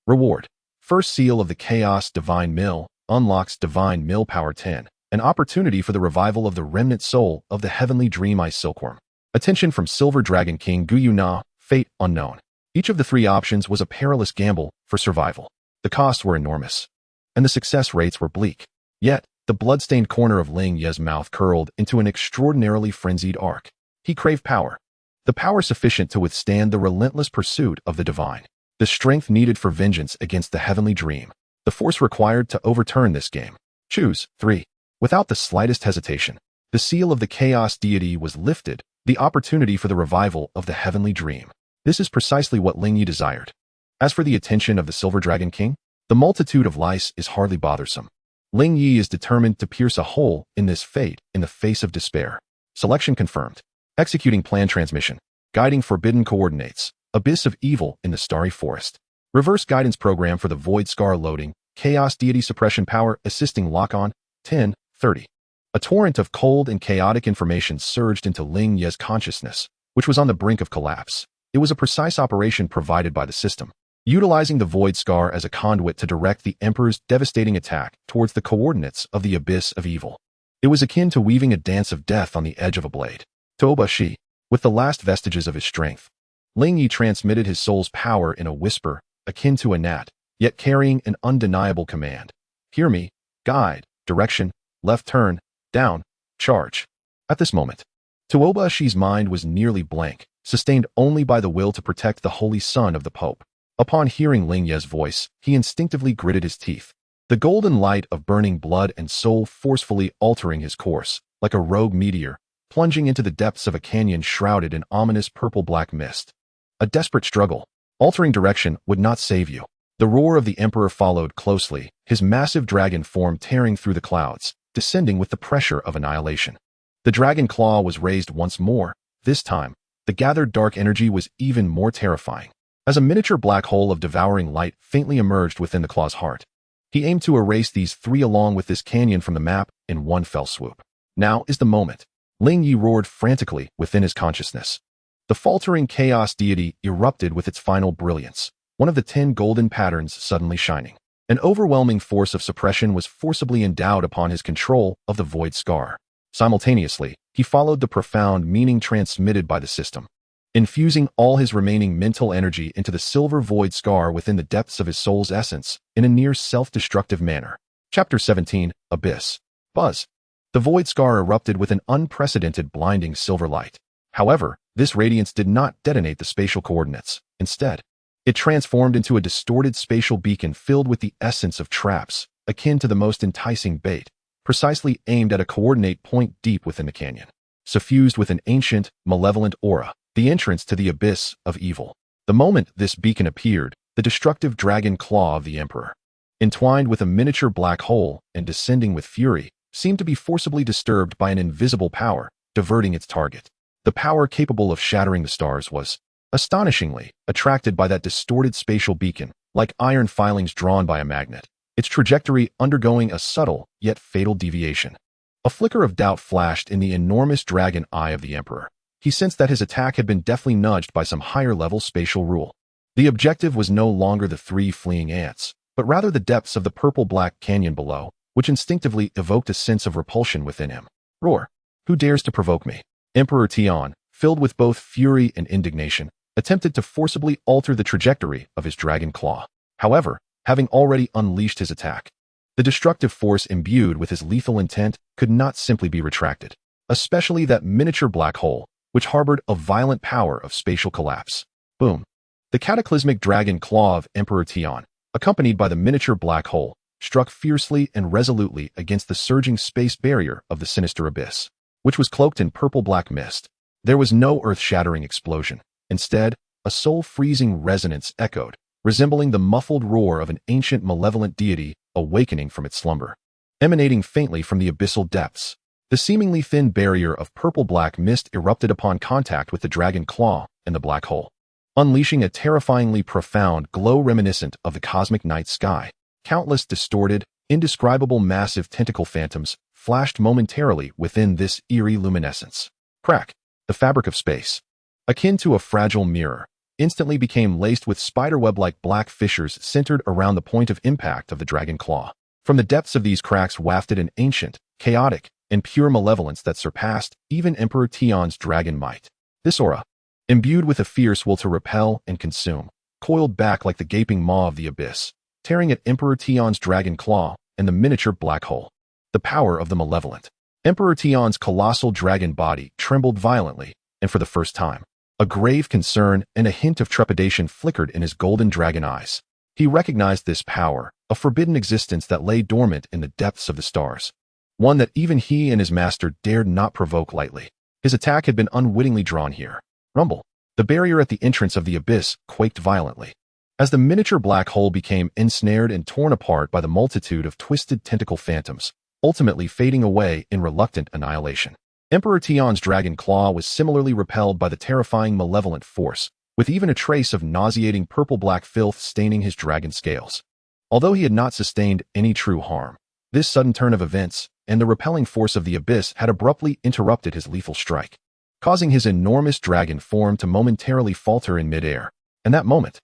S1: Reward. First seal of the Chaos Divine Mill, unlocks Divine Mill Power 10, an opportunity for the revival of the remnant soul of the Heavenly Dream Ice Silkworm. Attention from Silver Dragon King Guyu Na, fate unknown. Each of the 3 options was a perilous gamble for survival. The costs were enormous, and the success rates were bleak. Yet, the blood-stained corner of Ling Ye's mouth curled into an extraordinarily frenzied arc. He craved power. The power sufficient to withstand the relentless pursuit of the divine. The strength needed for vengeance against the heavenly dream. The force required to overturn this game. Choose 3. Without the slightest hesitation, the seal of the chaos deity was lifted, the opportunity for the revival of the heavenly dream. This is precisely what Ling Ye desired. As for the attention of the Silver Dragon King, the multitude of lice is hardly bothersome. Ling Ye is determined to pierce a hole in this fate in the face of despair. Selection confirmed. Executing plan transmission. Guiding forbidden coordinates. Abyss of evil in the starry forest. Reverse guidance program for the Void Scar loading. Chaos deity suppression power assisting lock-on. 10:30. A torrent of cold and chaotic information surged into Ling Ye's consciousness, which was on the brink of collapse. It was a precise operation provided by the system, utilizing the Void Scar as a conduit to direct the Emperor's devastating attack towards the coordinates of the Abyss of Evil. It was akin to weaving a dance of death on the edge of a blade. Toba Shi, with the last vestiges of his strength, Ling Ye transmitted his soul's power in a whisper, akin to a gnat, yet carrying an undeniable command. Hear me, guide, direction, left turn, down, charge. At this moment, Tuoba Shi's mind was nearly blank, sustained only by the will to protect the holy son of the Pope. Upon hearing Ling Ye's voice, he instinctively gritted his teeth. The golden light of burning blood and soul forcefully altering his course, like a rogue meteor, plunging into the depths of a canyon shrouded in ominous purple-black mist. A desperate struggle. Altering direction would not save you. The roar of the Emperor followed closely, his massive dragon form tearing through the clouds, descending with the pressure of annihilation. The dragon claw was raised once more. This time, the gathered dark energy was even more terrifying. As a miniature black hole of devouring light faintly emerged within the claw's heart, he aimed to erase these 3 along with this canyon from the map in one fell swoop. Now is the moment. Ling Ye roared frantically within his consciousness. The faltering chaos deity erupted with its final brilliance, one of the 10 golden patterns suddenly shining. An overwhelming force of suppression was forcibly endowed upon his control of the Void Scar. Simultaneously, he followed the profound meaning transmitted by the system, infusing all his remaining mental energy into the silver Void Scar within the depths of his soul's essence in a near self-destructive manner. Chapter 17, Abyss. Buzz. The Void Scar erupted with an unprecedented blinding silver light. However, this radiance did not detonate the spatial coordinates. Instead, it transformed into a distorted spatial beacon filled with the essence of traps, akin to the most enticing bait, precisely aimed at a coordinate point deep within the canyon. Suffused with an ancient, malevolent aura, the entrance to the abyss of evil. The moment this beacon appeared, the destructive dragon claw of the Emperor, entwined with a miniature black hole and descending with fury, seemed to be forcibly disturbed by an invisible power, diverting its target. The power capable of shattering the stars was, astonishingly, attracted by that distorted spatial beacon, like iron filings drawn by a magnet, its trajectory undergoing a subtle yet fatal deviation. A flicker of doubt flashed in the enormous dragon eye of the Emperor. He sensed that his attack had been deftly nudged by some higher-level spatial rule. The objective was no longer the 3 fleeing ants, but rather the depths of the purple-black canyon below, which instinctively evoked a sense of repulsion within him. Roar! Who dares to provoke me? Emperor Tian, filled with both fury and indignation, attempted to forcibly alter the trajectory of his dragon claw. However, having already unleashed his attack, the destructive force imbued with his lethal intent could not simply be retracted, especially that miniature black hole, which harbored a violent power of spatial collapse. Boom! The cataclysmic dragon claw of Emperor Tian, accompanied by the miniature black hole, struck fiercely and resolutely against the surging space barrier of the sinister abyss, which was cloaked in purple-black mist. There was no earth-shattering explosion. Instead, a soul-freezing resonance echoed, resembling the muffled roar of an ancient malevolent deity awakening from its slumber. Emanating faintly from the abyssal depths, the seemingly thin barrier of purple-black mist erupted upon contact with the dragon claw and the black hole, unleashing a terrifyingly profound glow reminiscent of the cosmic night sky. Countless distorted, indescribable massive tentacle phantoms flashed momentarily within this eerie luminescence. Crack! The fabric of space, akin to a fragile mirror, instantly became laced with spiderweb-like black fissures centered around the point of impact of the dragon claw. From the depths of these cracks wafted an ancient, chaotic, and pure malevolence that surpassed even Emperor Tian's dragon might. This aura, imbued with a fierce will to repel and consume, coiled back like the gaping maw of the abyss, tearing at Emperor Tian's dragon claw and the miniature black hole. The power of the malevolent. Emperor Tian's colossal dragon body trembled violently, and for the first time, a grave concern and a hint of trepidation flickered in his golden dragon eyes. He recognized this power, a forbidden existence that lay dormant in the depths of the stars, one that even he and his master dared not provoke lightly. His attack had been unwittingly drawn here. Rumble! The barrier at the entrance of the abyss quaked violently, as the miniature black hole became ensnared and torn apart by the multitude of twisted tentacle phantoms, ultimately fading away in reluctant annihilation. Emperor Tian's dragon claw was similarly repelled by the terrifying malevolent force, with even a trace of nauseating purple-black filth staining his dragon scales. Although he had not sustained any true harm, this sudden turn of events and the repelling force of the abyss had abruptly interrupted his lethal strike, causing his enormous dragon form to momentarily falter in midair. And that moment,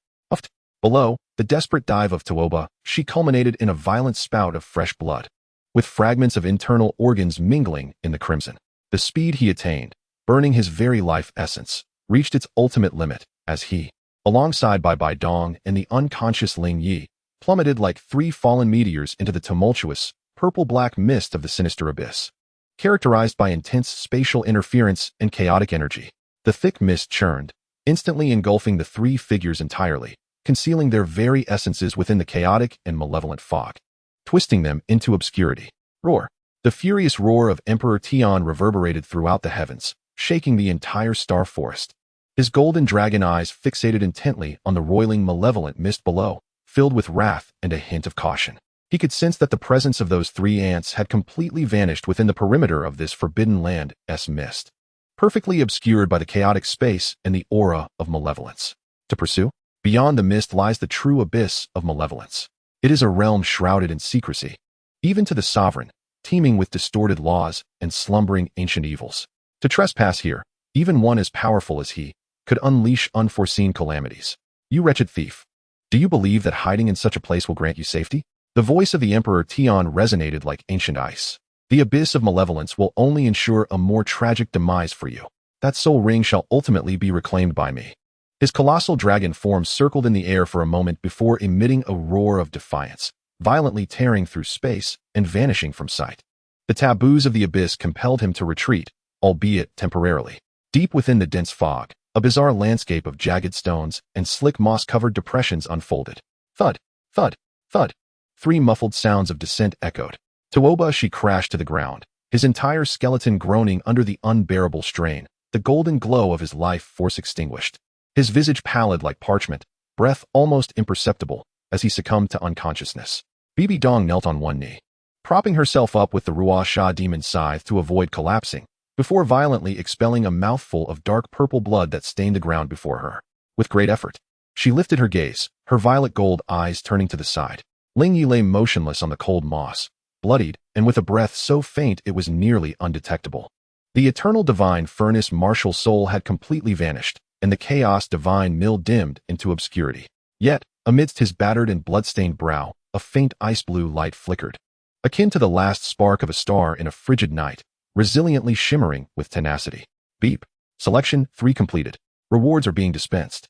S1: below, the desperate dive of Tuoba, she culminated in a violent spout of fresh blood, with fragments of internal organs mingling in the crimson. The speed he attained, burning his very life essence, reached its ultimate limit as he, alongside Bibi Dong and the unconscious Ling Ye, plummeted like three fallen meteors into the tumultuous, purple-black mist of the sinister abyss. Characterized by intense spatial interference and chaotic energy, the thick mist churned, instantly engulfing the three figures entirely, concealing their very essences within the chaotic and malevolent fog, twisting them into obscurity. Roar! The furious roar of Emperor Tian reverberated throughout the heavens, shaking the entire star forest. His golden dragon eyes fixated intently on the roiling malevolent mist below, filled with wrath and a hint of caution. He could sense that the presence of those three ants had completely vanished within the perimeter of this forbidden land's mist, perfectly obscured by the chaotic space and the aura of malevolence. To pursue? Beyond the mist lies the true abyss of malevolence. It is a realm shrouded in secrecy, even to the sovereign, teeming with distorted laws and slumbering ancient evils. To trespass here, even one as powerful as he, could unleash unforeseen calamities. You wretched thief! Do you believe that hiding in such a place will grant you safety? The voice of the Emperor Tian resonated like ancient ice. The abyss of malevolence will only ensure a more tragic demise for you. That soul ring shall ultimately be reclaimed by me. His colossal dragon form circled in the air for a moment before emitting a roar of defiance, violently tearing through space and vanishing from sight. The taboos of the abyss compelled him to retreat, albeit temporarily. Deep within the dense fog, a bizarre landscape of jagged stones and slick moss-covered depressions unfolded. Thud, thud, thud. Three muffled sounds of descent echoed. Tuoba she crashed to the ground, his entire skeleton groaning under the unbearable strain, the golden glow of his life force extinguished. His visage pallid like parchment, breath almost imperceptible, as he succumbed to unconsciousness. Bibi Dong knelt on one knee, propping herself up with the Ruo Sha demon scythe to avoid collapsing, before violently expelling a mouthful of dark purple blood that stained the ground before her. With great effort, she lifted her gaze, her violet gold eyes turning to the side. Ling Ye lay motionless on the cold moss, bloodied, and with a breath so faint it was nearly undetectable. The eternal divine furnace martial soul had completely vanished, and the chaos divine mill dimmed into obscurity. Yet, amidst his battered and blood-stained brow, a faint ice blue light flickered, akin to the last spark of a star in a frigid night, resiliently shimmering with tenacity. Beep. Selection 3 completed. Rewards are being dispensed.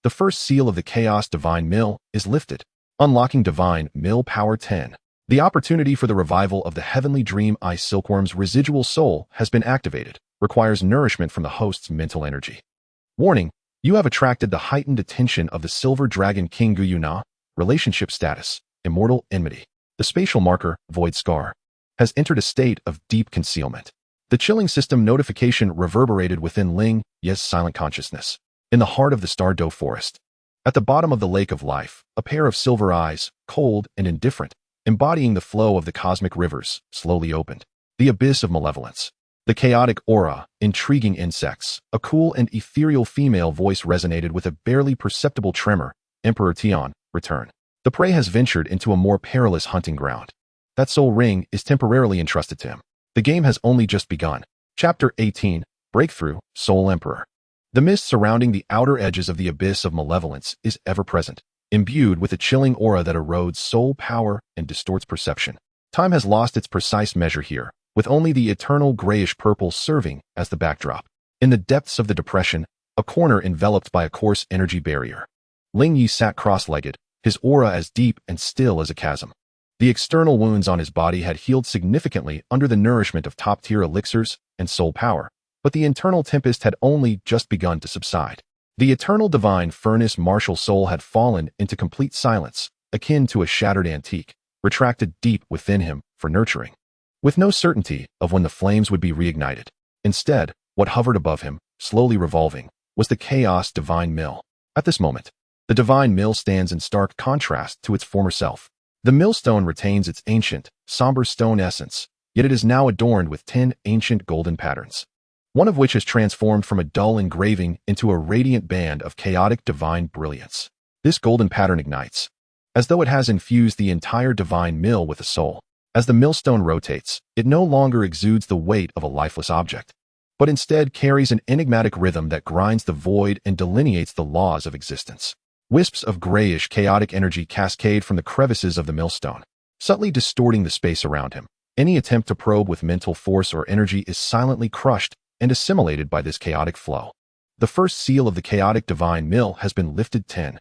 S1: The first seal of the Chaos Divine Mill is lifted, unlocking Divine Mill Power 10. The opportunity for the revival of the Heavenly Dream Ice Silkworm's residual soul has been activated, requires nourishment from the host's mental energy. Warning, you have attracted the heightened attention of the Silver Dragon King Guyuna. Relationship status, immortal enmity. The spatial marker, Void Scar, has entered a state of deep concealment. The chilling system notification reverberated within Ling Ye's silent consciousness. In the heart of the Stardow Forest, at the bottom of the Lake of Life, a pair of silver eyes, cold and indifferent, embodying the flow of the cosmic rivers, slowly opened. The abyss of malevolence. The chaotic aura, intriguing insects, a cool and ethereal female voice resonated with a barely perceptible tremor. Emperor Tian, return. The prey has ventured into a more perilous hunting ground. That soul ring is temporarily entrusted to him. The game has only just begun. Chapter 18, Breakthrough, Soul Emperor. The mist surrounding the outer edges of the abyss of malevolence is ever present, imbued with a chilling aura that erodes soul power and distorts perception. Time has lost its precise measure here, with only the eternal grayish-purple serving as the backdrop. In the depths of the depression, a corner enveloped by a coarse energy barrier. Ling Ye sat cross-legged, his aura as deep and still as a chasm. The external wounds on his body had healed significantly under the nourishment of top-tier elixirs and soul power, but the internal tempest had only just begun to subside. The eternal divine furnace martial soul had fallen into complete silence, akin to a shattered antique, retracted deep within him for nurturing, with no certainty of when the flames would be reignited. Instead, what hovered above him, slowly revolving, was the chaos divine mill. At this moment, the divine mill stands in stark contrast to its former self. The millstone retains its ancient, somber stone essence, yet it is now adorned with 10 ancient golden patterns, one of which has transformed from a dull engraving into a radiant band of chaotic divine brilliance. This golden pattern ignites, as though it has infused the entire divine mill with a soul. As the millstone rotates, it no longer exudes the weight of a lifeless object, but instead carries an enigmatic rhythm that grinds the void and delineates the laws of existence. Wisps of grayish, chaotic energy cascade from the crevices of the millstone, subtly distorting the space around him. Any attempt to probe with mental force or energy is silently crushed and assimilated by this chaotic flow. The first seal of the chaotic divine mill has been lifted 10.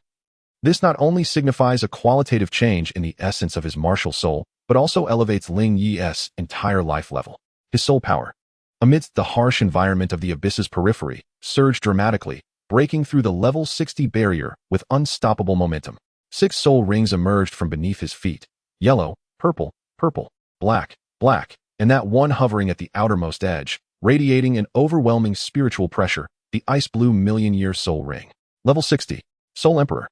S1: This not only signifies a qualitative change in the essence of his martial soul, but also elevates Ling Ye's entire life level. His soul power, amidst the harsh environment of the abyss's periphery, surged dramatically, breaking through the level 60 barrier with unstoppable momentum. 6 soul rings emerged from beneath his feet. Yellow, purple, purple, black, black, and that one hovering at the outermost edge, radiating an overwhelming spiritual pressure, the ice blue million-year soul ring. Level 60, Soul Emperor.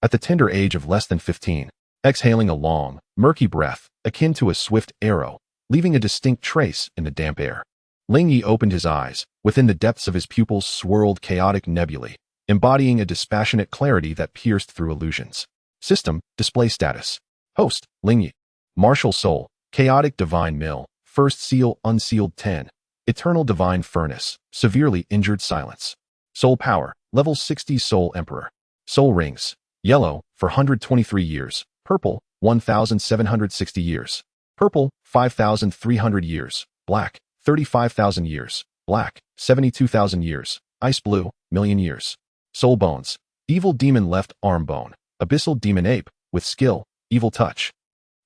S1: At the tender age of less than 15, exhaling a long, murky breath, akin to a swift arrow, leaving a distinct trace in the damp air. Ling Ye opened his eyes. Within the depths of his pupils swirled chaotic nebulae, embodying a dispassionate clarity that pierced through illusions. System, display status. Host, Ling Ye. Martial soul, chaotic divine mill, first seal unsealed 10. Eternal divine furnace, severely injured silence. Soul power, level 60 soul emperor. Soul rings, yellow, for 123 years, purple, 1,760 years, purple, 5,300 years, black, 35,000 years, black, 72,000 years, ice blue, million years. Soul bones, evil demon left arm bone, abyssal demon ape, with skill, evil touch.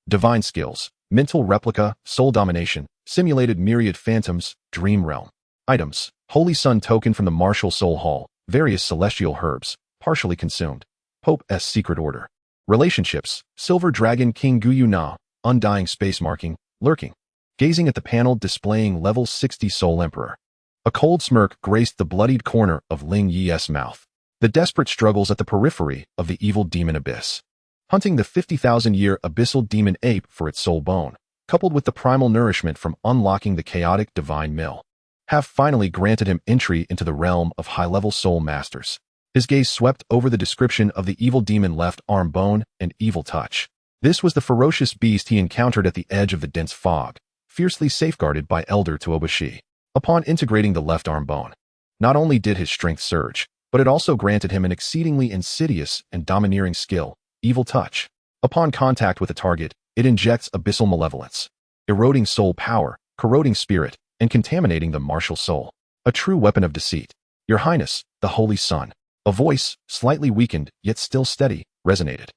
S1: Divine skills, mental replica, soul domination, simulated myriad phantoms, dream realm. Items, Holy Sun token from the Martial Soul Hall, various celestial herbs, partially consumed. Pope's secret order. Relationships, Silver Dragon King Guyu Na, undying space marking, lurking. Gazing at the panel displaying level 60 Soul Emperor. A cold smirk graced the bloodied corner of Ling Ye's mouth. The desperate struggles at the periphery of the evil demon abyss. Hunting the 50,000-year abyssal demon ape for its soul bone, coupled with the primal nourishment from unlocking the chaotic divine mill, have finally granted him entry into the realm of high-level soul masters. His gaze swept over the description of the evil demon left arm bone and evil touch. This was the ferocious beast he encountered at the edge of the dense fog, fiercely safeguarded by Elder Tuobashi. Upon integrating the left arm bone, not only did his strength surge, but it also granted him an exceedingly insidious and domineering skill, evil touch. Upon contact with a target, it injects abyssal malevolence, eroding soul power, corroding spirit, and contaminating the martial soul. A true weapon of deceit. Your Highness, the Holy Sun. A voice, slightly weakened, yet still steady, resonated.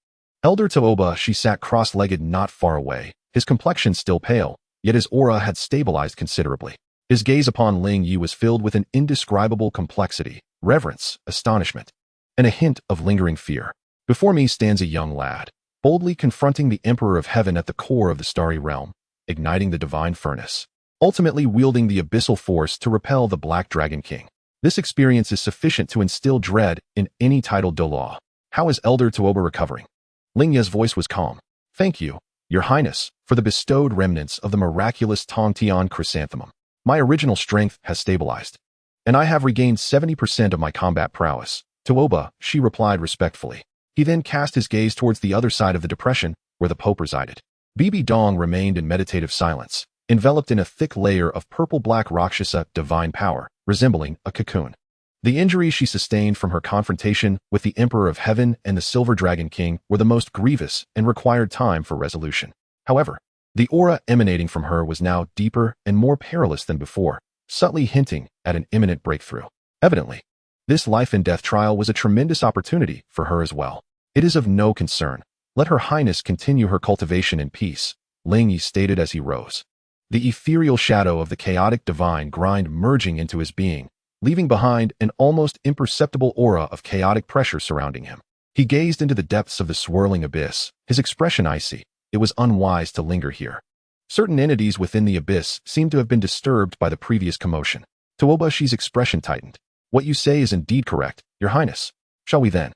S1: Elder Tooba, she sat cross-legged not far away, his complexion still pale, yet his aura had stabilized considerably. His gaze upon Ling Ye was filled with an indescribable complexity, reverence, astonishment, and a hint of lingering fear. Before me stands a young lad, boldly confronting the Emperor of Heaven at the core of the starry realm, igniting the divine furnace, ultimately wielding the abyssal force to repel the Black Dragon King. This experience is sufficient to instill dread in any titled Douluo. How is Elder Tooba recovering? Ling Ye's voice was calm. Thank you, Your Highness, for the bestowed remnants of the miraculous Tang Tian chrysanthemum. My original strength has stabilized, and I have regained 70% of my combat prowess. Tooba, she replied respectfully. He then cast his gaze towards the other side of the depression, where the Pope resided. Bibi Dong remained in meditative silence, enveloped in a thick layer of purple-black Rakshasa divine power, resembling a cocoon. The injuries she sustained from her confrontation with the Emperor of Heaven and the Silver Dragon King were the most grievous and required time for resolution. However, the aura emanating from her was now deeper and more perilous than before, subtly hinting at an imminent breakthrough. Evidently, this life-and-death trial was a tremendous opportunity for her as well. It is of no concern. Let Her Highness continue her cultivation in peace, Ling Ye stated as he rose. The ethereal shadow of the chaotic divine grind merging into his being, leaving behind an almost imperceptible aura of chaotic pressure surrounding him. He gazed into the depths of the swirling abyss, his expression icy. It was unwise to linger here. Certain entities within the abyss seemed to have been disturbed by the previous commotion. Tooba-shi's expression tightened. What you say is indeed correct, Your Highness. Shall we then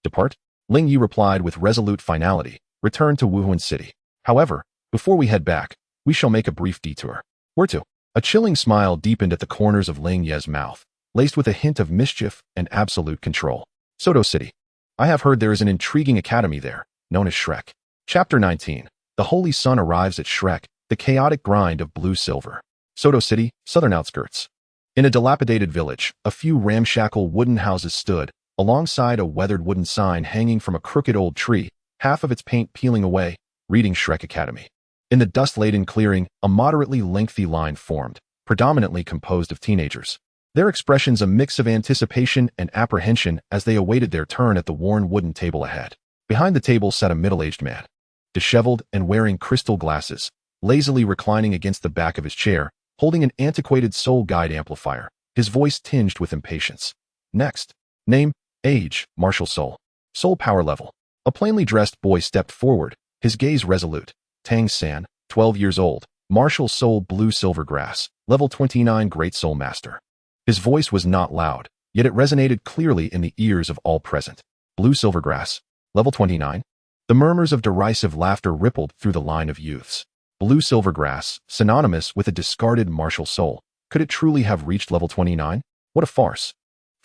S1: depart? Ling Ye replied with resolute finality. Return to Wuhuan City. However, before we head back, we shall make a brief detour. Where to? A chilling smile deepened at the corners of Ling Ye's mouth, laced with a hint of mischief and absolute control. Soto City. I have heard there is an intriguing academy there, known as Shrek. Chapter 19. The Holy Sun arrives at Shrek, the chaotic grind of blue-silver. Soto City, southern outskirts. In a dilapidated village, a few ramshackle wooden houses stood, alongside a weathered wooden sign hanging from a crooked old tree, half of its paint peeling away, reading Shrek Academy. In the dust-laden clearing, a moderately lengthy line formed, predominantly composed of teenagers. Their expressions a mix of anticipation and apprehension as they awaited their turn at the worn wooden table ahead. Behind the table sat a middle-aged man, disheveled and wearing crystal glasses, lazily reclining against the back of his chair, holding an antiquated soul guide amplifier, his voice tinged with impatience. Next. Name, age, martial soul. Soul power level. A plainly dressed boy stepped forward, his gaze resolute. Tang San, 12 years old, martial soul blue silver grass, level 29 great soul master. His voice was not loud, yet it resonated clearly in the ears of all present. Blue silver grass, level 29. The murmurs of derisive laughter rippled through the line of youths. Blue silver grass, synonymous with a discarded martial soul. Could it truly have reached level 29? What a farce.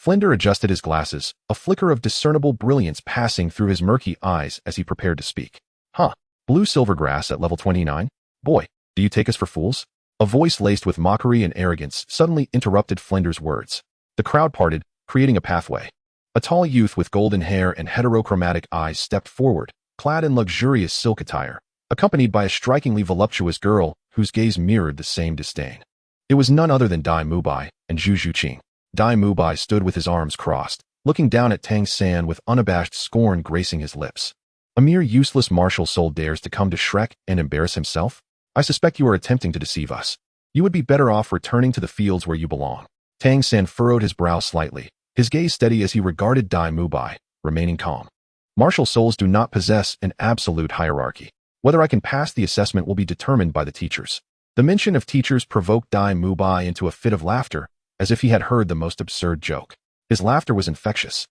S1: Flender adjusted his glasses, a flicker of discernible brilliance passing through his murky eyes as he prepared to speak. Huh. Blue silver grass at level 29? Boy, do you take us for fools? A voice laced with mockery and arrogance suddenly interrupted Flender's words. The crowd parted, creating a pathway. A tall youth with golden hair and heterochromatic eyes stepped forward, clad in luxurious silk attire, accompanied by a strikingly voluptuous girl whose gaze mirrored the same disdain. It was none other than Dai Mubai and Zhu Zhuqing. Dai Mubai stood with his arms crossed, looking down at Tang San with unabashed scorn gracing his lips. A mere useless martial soul dares to come to Shrek and embarrass himself? I suspect you are attempting to deceive us. You would be better off returning to the fields where you belong. Tang San furrowed his brow slightly, his gaze steady as he regarded Dai Mubai, remaining calm. Martial souls do not possess an absolute hierarchy. Whether I can pass the assessment will be determined by the teachers. The mention of teachers provoked Dai Mubai into a fit of laughter, as if he had heard the most absurd joke. His laughter was infectious,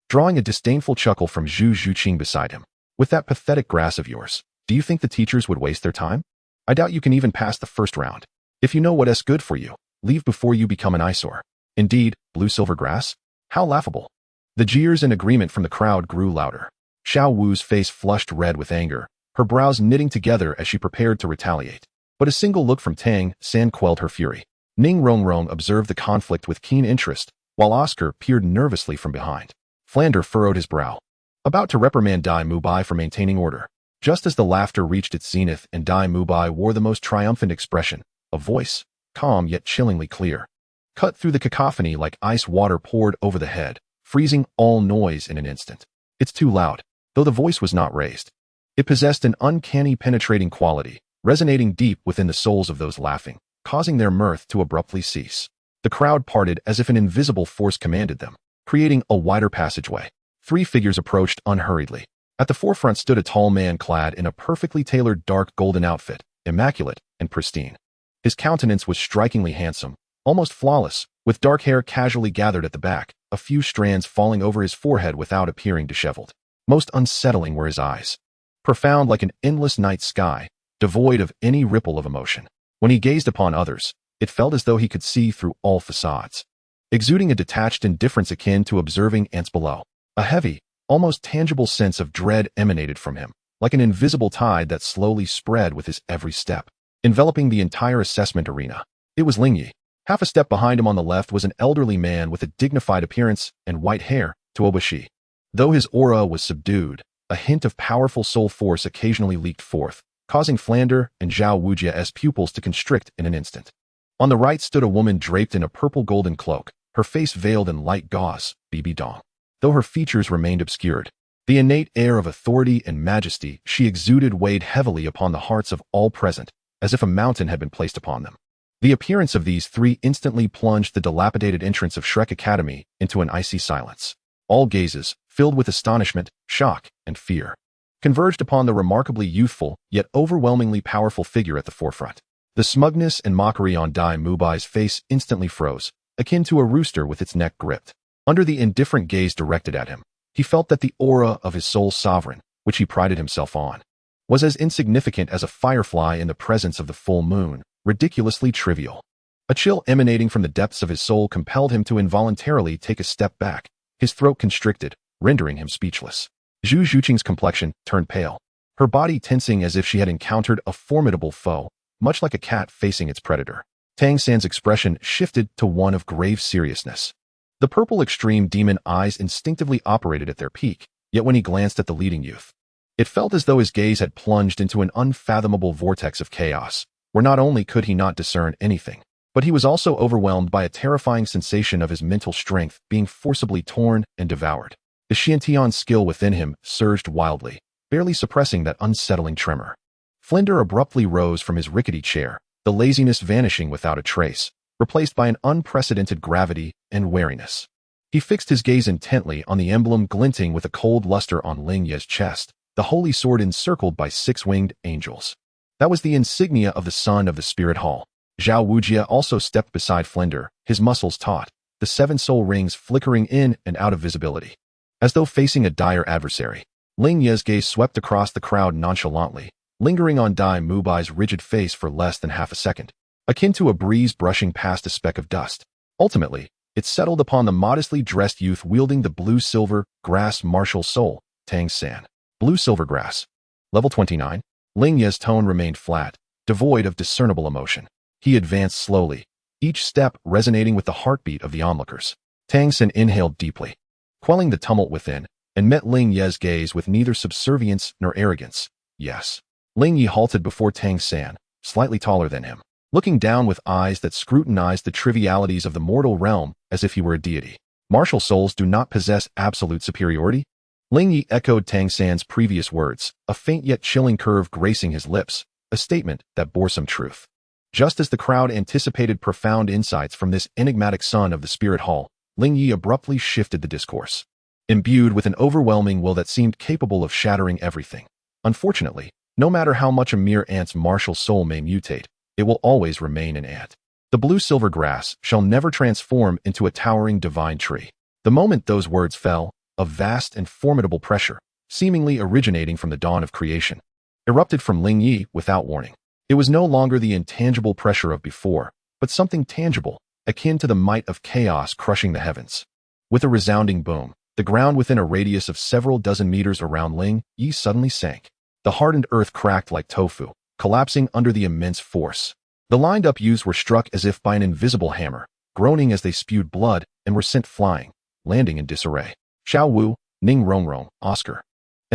S1: drawing a disdainful chuckle from Zhu Zhuqing beside him. With that pathetic grass of yours, do you think the teachers would waste their time? I doubt you can even pass the first round. If you know what's good for you, leave before you become an eyesore. Indeed, blue silver grass? How laughable. The jeers and agreement from the crowd grew louder. Xiao Wu's face flushed red with anger, her brows knitting together as she prepared to retaliate. But a single look from Tang San quelled her fury. Ning Rongrong observed the conflict with keen interest, while Oscar peered nervously from behind. Flander furrowed his brow, about to reprimand Dai Mubai for maintaining order. Just as the laughter reached its zenith and Dai Mubai wore the most triumphant expression, a voice, calm yet chillingly clear, cut through the cacophony like ice water poured over the head, freezing all noise in an instant. It's too loud, though the voice was not raised. It possessed an uncanny penetrating quality, resonating deep within the souls of those laughing, causing their mirth to abruptly cease. The crowd parted as if an invisible force commanded them, creating a wider passageway. 3 figures approached unhurriedly. At the forefront stood a tall man clad in a perfectly tailored dark golden outfit, immaculate and pristine. His countenance was strikingly handsome, almost flawless, with dark hair casually gathered at the back, a few strands falling over his forehead without appearing disheveled. Most unsettling were his eyes, profound like an endless night sky, devoid of any ripple of emotion. When he gazed upon others, it felt as though he could see through all facades, exuding a detached indifference akin to observing ants below. A heavy, almost tangible sense of dread emanated from him, like an invisible tide that slowly spread with his every step, enveloping the entire assessment arena. It was Ling Ye. Half a step behind him on the left was an elderly man with a dignified appearance and white hair, Tuobashi. Though his aura was subdued, a hint of powerful soul force occasionally leaked forth, causing Flander and Zhao Wujia's pupils to constrict in an instant. On the right stood a woman draped in a purple golden cloak, her face veiled in light gauze, Bibi Dong. Though her features remained obscured, the innate air of authority and majesty she exuded weighed heavily upon the hearts of all present, as if a mountain had been placed upon them. The appearance of these 3 instantly plunged the dilapidated entrance of Shrek Academy into an icy silence. All gazes, filled with astonishment, shock, and fear, converged upon the remarkably youthful, yet overwhelmingly powerful figure at the forefront. The smugness and mockery on Dai Mubai's face instantly froze, akin to a rooster with its neck gripped. Under the indifferent gaze directed at him, he felt that the aura of his soul sovereign, which he prided himself on, was as insignificant as a firefly in the presence of the full moon, ridiculously trivial. A chill emanating from the depths of his soul compelled him to involuntarily take a step back, his throat constricted, rendering him speechless. Zhu Zhuqing's complexion turned pale, her body tensing as if she had encountered a formidable foe, much like a cat facing its predator. Tang San's expression shifted to one of grave seriousness. The purple extreme demon eyes instinctively operated at their peak, yet when he glanced at the leading youth, it felt as though his gaze had plunged into an unfathomable vortex of chaos, where not only could he not discern anything, but he was also overwhelmed by a terrifying sensation of his mental strength being forcibly torn and devoured. The Xiantian skill within him surged wildly, barely suppressing that unsettling tremor. Flinder abruptly rose from his rickety chair, the laziness vanishing without a trace, replaced by an unprecedented gravity and wariness. He fixed his gaze intently on the emblem glinting with a cold luster on Ling Ye's chest, the holy sword encircled by 6-winged angels. That was the insignia of the son of the Spirit Hall. Zhao Wujia also stepped beside Flinder, his muscles taut, the 7 soul rings flickering in and out of visibility. As though facing a dire adversary, Ling Ye's gaze swept across the crowd nonchalantly, lingering on Dai Mubai's rigid face for less than half a second, akin to a breeze brushing past a speck of dust. Ultimately, it settled upon the modestly dressed youth wielding the blue-silver grass martial soul, Tang San. Blue-silver grass. Level 29. Ling Ye's tone remained flat, devoid of discernible emotion. He advanced slowly, each step resonating with the heartbeat of the onlookers. Tang San inhaled deeply, quelling the tumult within, and met Ling Ye's gaze with neither subservience nor arrogance. Yes. Ling Ye halted before Tang San, slightly taller than him, looking down with eyes that scrutinized the trivialities of the mortal realm as if he were a deity. Martial souls do not possess absolute superiority? Ling Ye echoed Tang San's previous words, a faint yet chilling curve gracing his lips, a statement that bore some truth. Just as the crowd anticipated profound insights from this enigmatic son of the Spirit Hall, Ling Ye abruptly shifted the discourse, imbued with an overwhelming will that seemed capable of shattering everything. Unfortunately, no matter how much a mere ant's martial soul may mutate, it will always remain an ant. The blue-silver grass shall never transform into a towering divine tree. The moment those words fell, a vast and formidable pressure, seemingly originating from the dawn of creation, erupted from Ling Ye without warning. It was no longer the intangible pressure of before, but something tangible, akin to the might of chaos crushing the heavens. With a resounding boom, the ground within a radius of several dozen meters around Ling Ye suddenly sank. The hardened earth cracked like tofu, collapsing under the immense force. The lined-up youths were struck as if by an invisible hammer, groaning as they spewed blood and were sent flying, landing in disarray. Xiao Wu, Ning Rongrong, Oscar,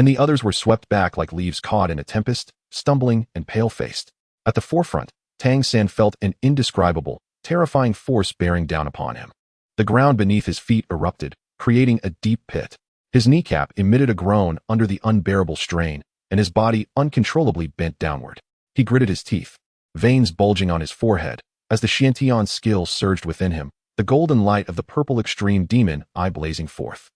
S1: and the others were swept back like leaves caught in a tempest, stumbling and pale-faced. At the forefront, Tang San felt an indescribable, terrifying force bearing down upon him. The ground beneath his feet erupted, creating a deep pit. His kneecap emitted a groan under the unbearable strain, and his body uncontrollably bent downward. He gritted his teeth, veins bulging on his forehead, as the Xiantian skill surged within him, the golden light of the purple extreme demon eye blazing forth.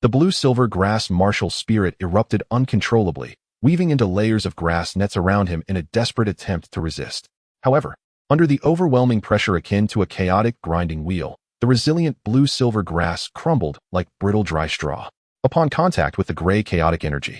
S1: The blue-silver grass martial spirit erupted uncontrollably, weaving into layers of grass nets around him in a desperate attempt to resist. However, under the overwhelming pressure akin to a chaotic grinding wheel, the resilient blue-silver grass crumbled like brittle dry straw. Upon contact with the gray chaotic energy,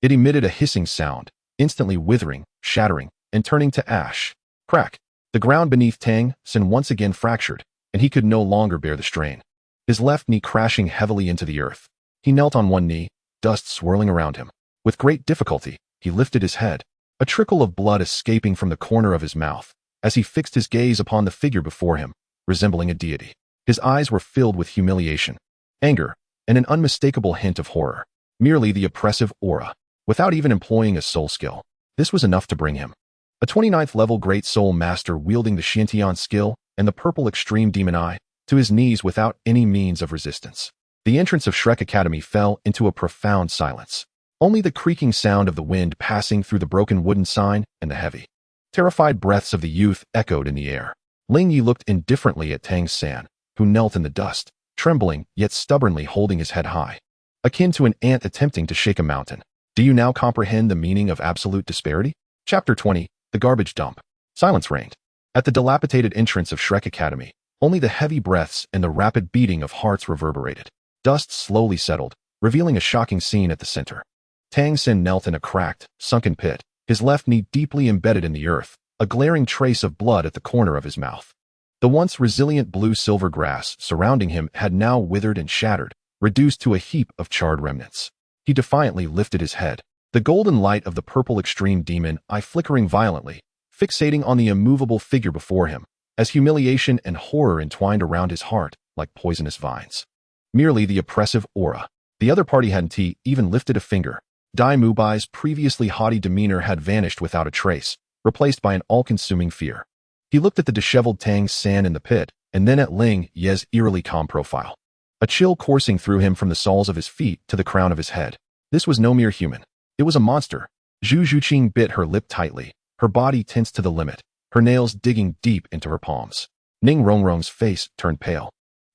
S1: it emitted a hissing sound, instantly withering, shattering, and turning to ash. Crack! The ground beneath Tang San once again fractured, and he could no longer bear the strain. His left knee crashing heavily into the earth. He knelt on one knee, dust swirling around him. With great difficulty, he lifted his head, a trickle of blood escaping from the corner of his mouth, as he fixed his gaze upon the figure before him, resembling a deity. His eyes were filled with humiliation, anger, and an unmistakable hint of horror. Merely the oppressive aura, without even employing a soul skill. This was enough to bring him. A 29th level Great Soul Master wielding the Xiantian skill and the purple extreme demon eye, to his knees without any means of resistance. The entrance of Shrek Academy fell into a profound silence. Only the creaking sound of the wind passing through the broken wooden sign and the heavy, terrified breaths of the youth echoed in the air. Ling Ye looked indifferently at Tang San, who knelt in the dust, trembling yet stubbornly holding his head high, akin to an ant attempting to shake a mountain. Do you now comprehend the meaning of absolute disparity? Chapter 20, The Garbage Dump. Silence reigned. At the dilapidated entrance of Shrek Academy, only the heavy breaths and the rapid beating of hearts reverberated. Dust slowly settled, revealing a shocking scene at the center. Tang San knelt in a cracked, sunken pit, his left knee deeply embedded in the earth, a glaring trace of blood at the corner of his mouth. The once resilient blue-silver grass surrounding him had now withered and shattered, reduced to a heap of charred remnants. He defiantly lifted his head, the golden light of the purple extreme demon eye flickering violently, fixating on the immovable figure before him, as humiliation and horror entwined around his heart like poisonous vines. Merely the oppressive aura. The other party hadn't even lifted a finger. Dai Mubai's previously haughty demeanor had vanished without a trace, replaced by an all-consuming fear. He looked at the disheveled Tang San in the pit, and then at Ling Ye's eerily calm profile. A chill coursing through him from the soles of his feet to the crown of his head. This was no mere human. It was a monster. Zhu Zhuqing bit her lip tightly, her body tensed to the limit, her nails digging deep into her palms. Ning Rongrong's face turned pale.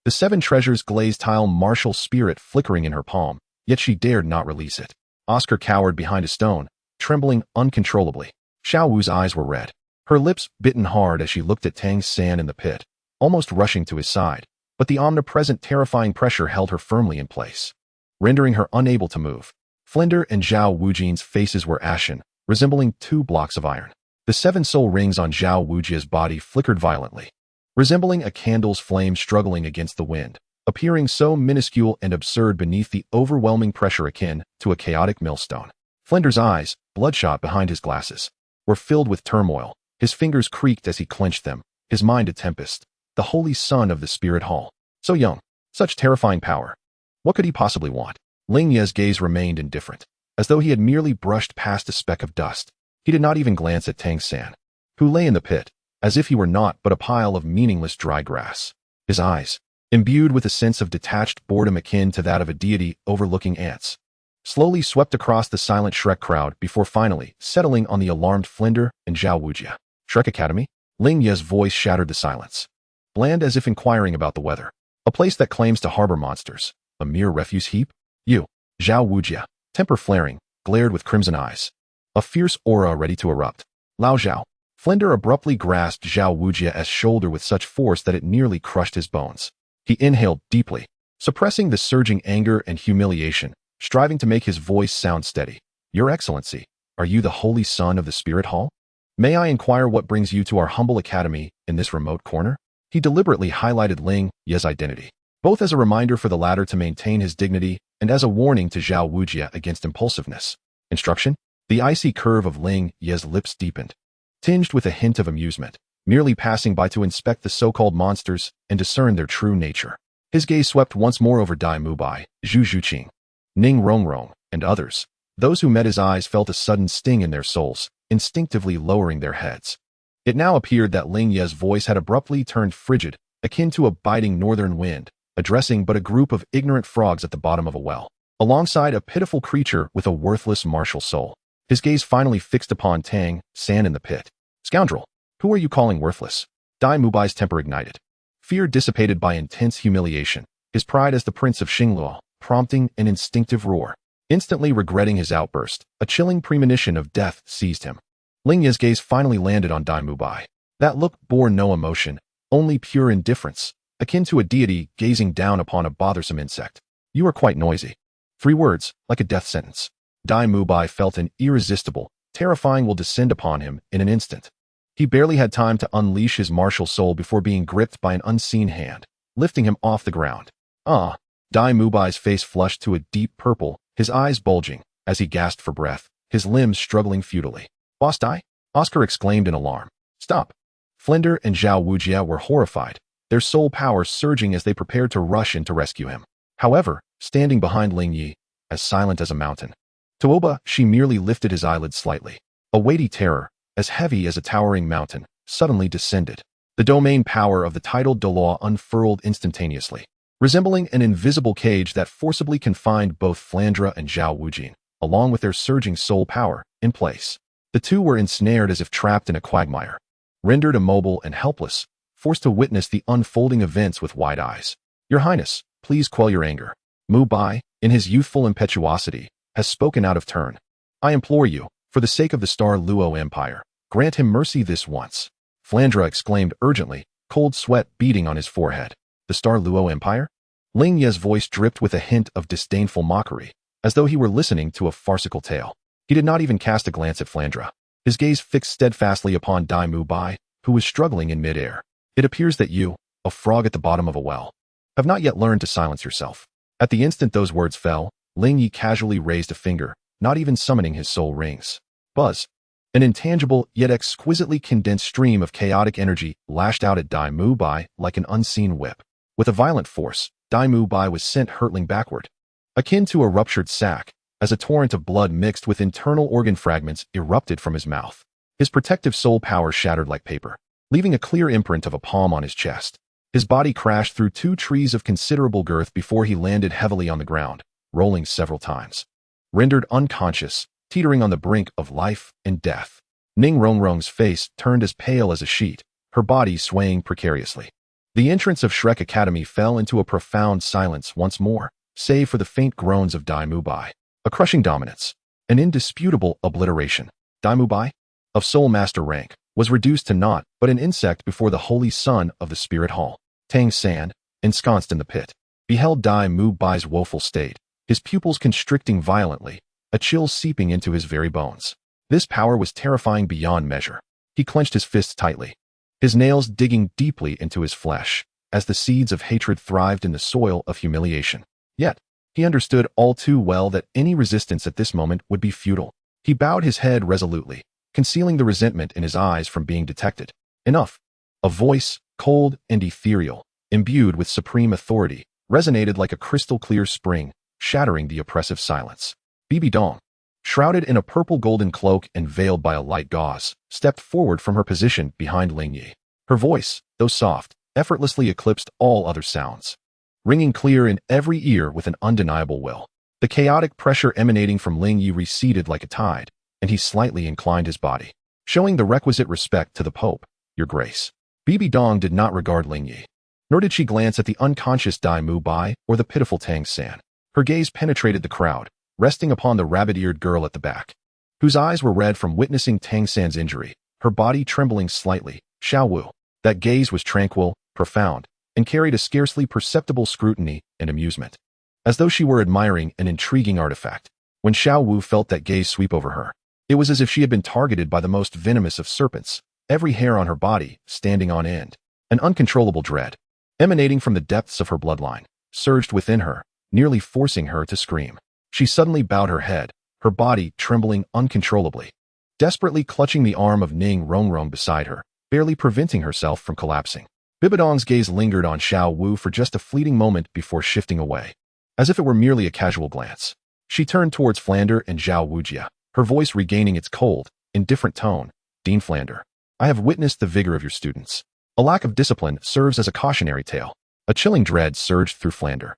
S1: The seven treasures glazed tile martial spirit flickering in her palm, yet she dared not release it. Oscar cowered behind a stone, trembling uncontrollably. Xiao Wu's eyes were red, her lips bitten hard as she looked at Tang San in the pit, almost rushing to his side, but the omnipresent terrifying pressure held her firmly in place, rendering her unable to move. Flinder and Zhao Wujin's faces were ashen, resembling two blocks of iron. The seven soul rings on Zhao Wujia's body flickered violently, resembling a candle's flame struggling against the wind, appearing so minuscule and absurd beneath the overwhelming pressure akin to a chaotic millstone. Flinder's eyes, bloodshot behind his glasses, were filled with turmoil. His fingers creaked as he clenched them, his mind a tempest. The holy son of the spirit hall. So young, such terrifying power. What could he possibly want? Ling Ye's gaze remained indifferent, as though he had merely brushed past a speck of dust. He did not even glance at Tang San, who lay in the pit, as if he were naught but a pile of meaningless dry grass. His eyes, imbued with a sense of detached boredom akin to that of a deity overlooking ants, slowly swept across the silent Shrek crowd before finally settling on the alarmed Flinder and Zhao Wujia. Shrek Academy? Ling Ye's voice shattered the silence, bland as if inquiring about the weather. A place that claims to harbor monsters. A mere refuse heap? You, Zhao Wujia, temper flaring, glared with crimson eyes, a fierce aura ready to erupt. Lao Zhao. Flinder abruptly grasped Zhao Wujia's shoulder with such force that it nearly crushed his bones. He inhaled deeply, suppressing the surging anger and humiliation, striving to make his voice sound steady. Your Excellency, are you the holy son of the Spirit Hall? May I inquire what brings you to our humble academy in this remote corner? He deliberately highlighted Ling Ye's identity, both as a reminder for the latter to maintain his dignity and as a warning to Zhao Wujia against impulsiveness. Instruction? The icy curve of Ling Ye's lips deepened, tinged with a hint of amusement, merely passing by to inspect the so-called monsters and discern their true nature. His gaze swept once more over Dai Mubai, Zhu Zhuqing, Ning Rongrong, and others, Those who met his eyes felt a sudden sting in their souls, instinctively lowering their heads. It now appeared that Ling Ye's voice had abruptly turned frigid, akin to a biting northern wind, addressing but a group of ignorant frogs at the bottom of a well, alongside a pitiful creature with a worthless martial soul. His gaze finally fixed upon Tang San in the pit. "Scoundrel, who are you calling worthless?" Dai Mubai's temper ignited. Fear dissipated by intense humiliation, his pride as the prince of Xingluo, prompting an instinctive roar. Instantly regretting his outburst, a chilling premonition of death seized him. Ling Ye's gaze finally landed on Dai Mubai. That look bore no emotion, only pure indifference, akin to a deity gazing down upon a bothersome insect. "You are quite noisy." 3 words, like a death sentence. Dai Mubai felt an irresistible, terrifying will descend upon him in an instant. He barely had time to unleash his martial soul before being gripped by an unseen hand, lifting him off the ground. "Ah!" Dai Mubai's face flushed to a deep purple, his eyes bulging, as he gasped for breath, his limbs struggling futilely. "Boss Dai?" Oscar exclaimed in alarm. "Stop!" Flinder and Zhao Wujia were horrified, their soul power surging as they prepared to rush in to rescue him. However, standing behind Ling Ye, as silent as a mountain. Tuoba, she merely lifted his eyelids slightly. A weighty terror, as heavy as a towering mountain, suddenly descended. The domain power of the titled Douluo unfurled instantaneously, resembling an invisible cage that forcibly confined both Flandra and Zhao Wujin, along with their surging soul power, in place. The two were ensnared as if trapped in a quagmire, rendered immobile and helpless, forced to witness the unfolding events with wide eyes. "Your Highness, please quell your anger." Mu Bai, in his youthful impetuosity, has spoken out of turn. "I implore you, for the sake of the Star Luo Empire, grant him mercy this once." Flandra exclaimed urgently, cold sweat beading on his forehead. "The Star Luo Empire?" Ling Ye's voice dripped with a hint of disdainful mockery, as though he were listening to a farcical tale. He did not even cast a glance at Flandra. His gaze fixed steadfastly upon Dai Mubai, who was struggling in midair. "It appears that you, a frog at the bottom of a well, have not yet learned to silence yourself." At the instant those words fell, Ling Ye casually raised a finger, not even summoning his soul rings. Buzz. An intangible yet exquisitely condensed stream of chaotic energy lashed out at Dai Mubai like an unseen whip. With a violent force, Dai Mubai was sent hurtling backward, akin to a ruptured sack, as a torrent of blood mixed with internal organ fragments erupted from his mouth. His protective soul power shattered like paper, leaving a clear imprint of a palm on his chest. His body crashed through 2 trees of considerable girth before he landed heavily on the ground, rolling several times. Rendered unconscious, teetering on the brink of life and death. Ning Rongrong's face turned as pale as a sheet, her body swaying precariously. The entrance of Shrek Academy fell into a profound silence once more, save for the faint groans of Dai Mubai. A crushing dominance, an indisputable obliteration. Dai Mubai, of Soul Master rank, was reduced to naught but an insect before the holy sun of the Spirit Hall. Tang San, ensconced in the pit, beheld Dai Mubai's woeful state, his pupils constricting violently, a chill seeping into his very bones. This power was terrifying beyond measure. He clenched his fists tightly, his nails digging deeply into his flesh, as the seeds of hatred thrived in the soil of humiliation. Yet, he understood all too well that any resistance at this moment would be futile. He bowed his head resolutely, concealing the resentment in his eyes from being detected. Enough. A voice, cold and ethereal, imbued with supreme authority, resonated like a crystal-clear spring, shattering the oppressive silence. Bibi Dong, shrouded in a purple-golden cloak and veiled by a light gauze, stepped forward from her position behind Ling Ye. Her voice, though soft, effortlessly eclipsed all other sounds, ringing clear in every ear with an undeniable will. The chaotic pressure emanating from Ling Ye receded like a tide, and he slightly inclined his body, showing the requisite respect to the Pope. "Your Grace." Bibi Dong did not regard Ling Ye, nor did she glance at the unconscious Dai Mubai or the pitiful Tang San. Her gaze penetrated the crowd, resting upon the rabbit-eared girl at the back, whose eyes were red from witnessing Tang San's injury, her body trembling slightly. Xiao Wu. That gaze was tranquil, profound, and carried a scarcely perceptible scrutiny and amusement, as though she were admiring an intriguing artifact. When Xiao Wu felt that gaze sweep over her, it was as if she had been targeted by the most venomous of serpents, every hair on her body standing on end. An uncontrollable dread, emanating from the depths of her bloodline, surged within her, nearly forcing her to scream. She suddenly bowed her head, her body trembling uncontrollably, desperately clutching the arm of Ning Rongrong beside her, barely preventing herself from collapsing. Bibi Dong's gaze lingered on Xiao Wu for just a fleeting moment before shifting away, as if it were merely a casual glance. She turned towards Flander and Zhao Wujia, her voice regaining its cold, indifferent tone. Dean Flander, I have witnessed the vigor of your students. A lack of discipline serves as a cautionary tale. A chilling dread surged through Flander,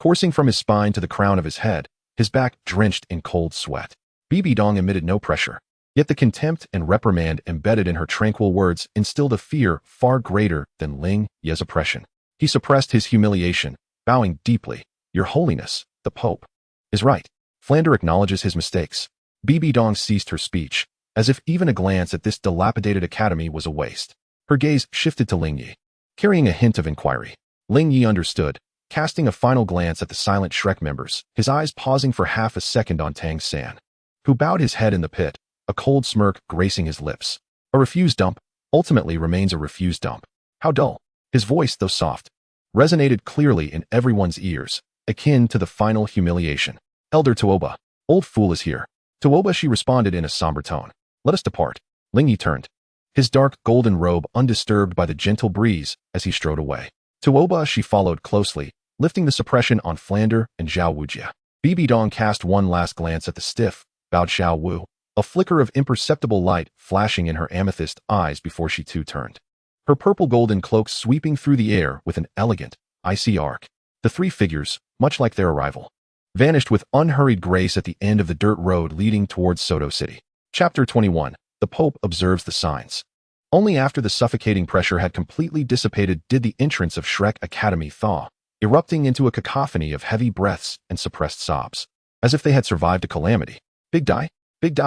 S1: coursing from his spine to the crown of his head, his back drenched in cold sweat. Bibi Dong emitted no pressure, yet the contempt and reprimand embedded in her tranquil words instilled a fear far greater than Ling Ye's oppression. He suppressed his humiliation, bowing deeply. Your Holiness, the Pope, is right. Flander acknowledges his mistakes. Bibi Dong ceased her speech, as if even a glance at this dilapidated academy was a waste. Her gaze shifted to Ling Ye, carrying a hint of inquiry. Ling Ye understood, casting a final glance at the silent Shrek members, his eyes pausing for half a second on Tang San, who bowed his head in the pit, a cold smirk gracing his lips. A refused dump ultimately remains a refused dump. How dull. His voice, though soft, resonated clearly in everyone's ears, akin to the final humiliation. Elder Tuoba, old fool is here. Tuoba, she responded in a somber tone. Let us depart. Ling Ye turned, his dark golden robe undisturbed by the gentle breeze as he strode away. Tuoba, she followed closely, lifting the suppression on Flander and Zhao Wujia. Bibi Dong cast one last glance at the stiff, bowed Xiao Wu, a flicker of imperceptible light flashing in her amethyst eyes before she too turned, her purple golden cloak sweeping through the air with an elegant, icy arc. The three figures, much like their arrival, vanished with unhurried grace at the end of the dirt road leading towards Soto City. Chapter 21. The Pope observes the signs. Only after the suffocating pressure had completely dissipated did the entrance of Shrek Academy thaw, erupting into a cacophony of heavy breaths and suppressed sobs, as if they had survived a calamity. Big Dai,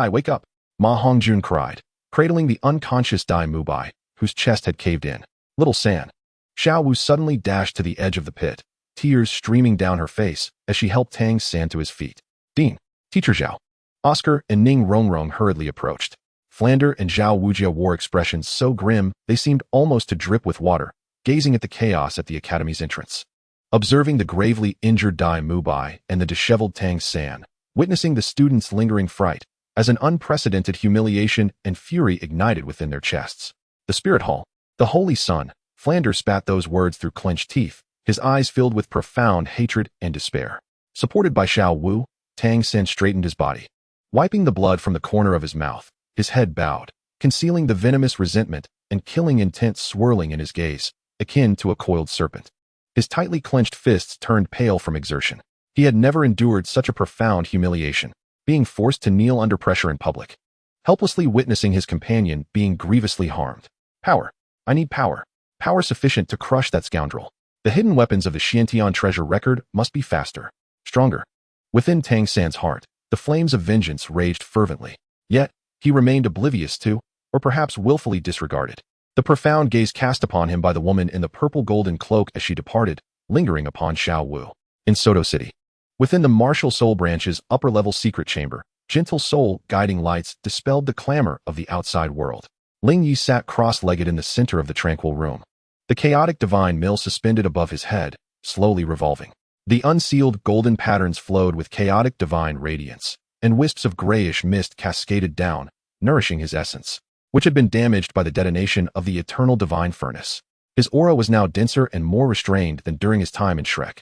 S1: wake up! Ma Hongjun cried, cradling the unconscious Dai Mubai, whose chest had caved in. Little San. Xiao Wu suddenly dashed to the edge of the pit, tears streaming down her face as she helped Tang San to his feet. Dean, Teacher Zhao. Oscar and Ning Rongrong hurriedly approached. Flander and Zhao Wujia wore expressions so grim they seemed almost to drip with water, gazing at the chaos at the academy's entrance. Observing the gravely injured Dai Mubai and the disheveled Tang San, witnessing the students' lingering fright, as an unprecedented humiliation and fury ignited within their chests. The Spirit Hall, the Holy Sun. Flander spat those words through clenched teeth, his eyes filled with profound hatred and despair. Supported by Xiao Wu, Tang San straightened his body, wiping the blood from the corner of his mouth, his head bowed, concealing the venomous resentment and killing intent swirling in his gaze, akin to a coiled serpent. His tightly clenched fists turned pale from exertion. He had never endured such a profound humiliation, being forced to kneel under pressure in public, helplessly witnessing his companion being grievously harmed. Power. I need power. Power sufficient to crush that scoundrel. The hidden weapons of the Xiantian treasure record must be faster, stronger. Within Tang San's heart, the flames of vengeance raged fervently. Yet, he remained oblivious to, or perhaps willfully disregarded, the profound gaze cast upon him by the woman in the purple golden cloak as she departed, lingering upon Xiao Wu. In Soto City, within the martial soul branch's upper-level secret chamber, gentle soul guiding lights dispelled the clamor of the outside world. Ling Ye sat cross-legged in the center of the tranquil room, the chaotic divine mill suspended above his head, slowly revolving. The unsealed golden patterns flowed with chaotic divine radiance, and wisps of grayish mist cascaded down, nourishing his essence, which had been damaged by the detonation of the eternal divine furnace. His aura was now denser and more restrained than during his time in Shrek.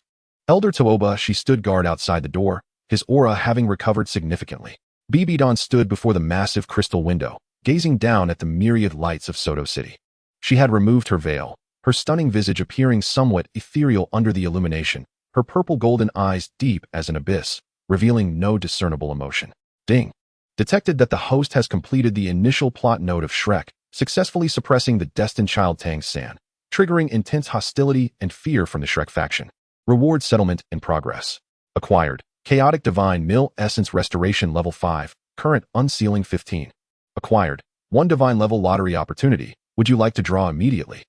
S1: Elder Tuoba, she stood guard outside the door, his aura having recovered significantly. Bibi Dong stood before the massive crystal window, gazing down at the myriad lights of Soto City. She had removed her veil, her stunning visage appearing somewhat ethereal under the illumination, her purple golden eyes deep as an abyss, revealing no discernible emotion. Ding. Detected that the host has completed the initial plot node of Shrek, successfully suppressing the destined child Tang San, triggering intense hostility and fear from the Shrek faction. Reward settlement in progress. Acquired. Chaotic Divine Mill Essence Restoration Level 5, current unsealing 15. Acquired. 1 Divine Level Lottery Opportunity. Would you like to draw immediately?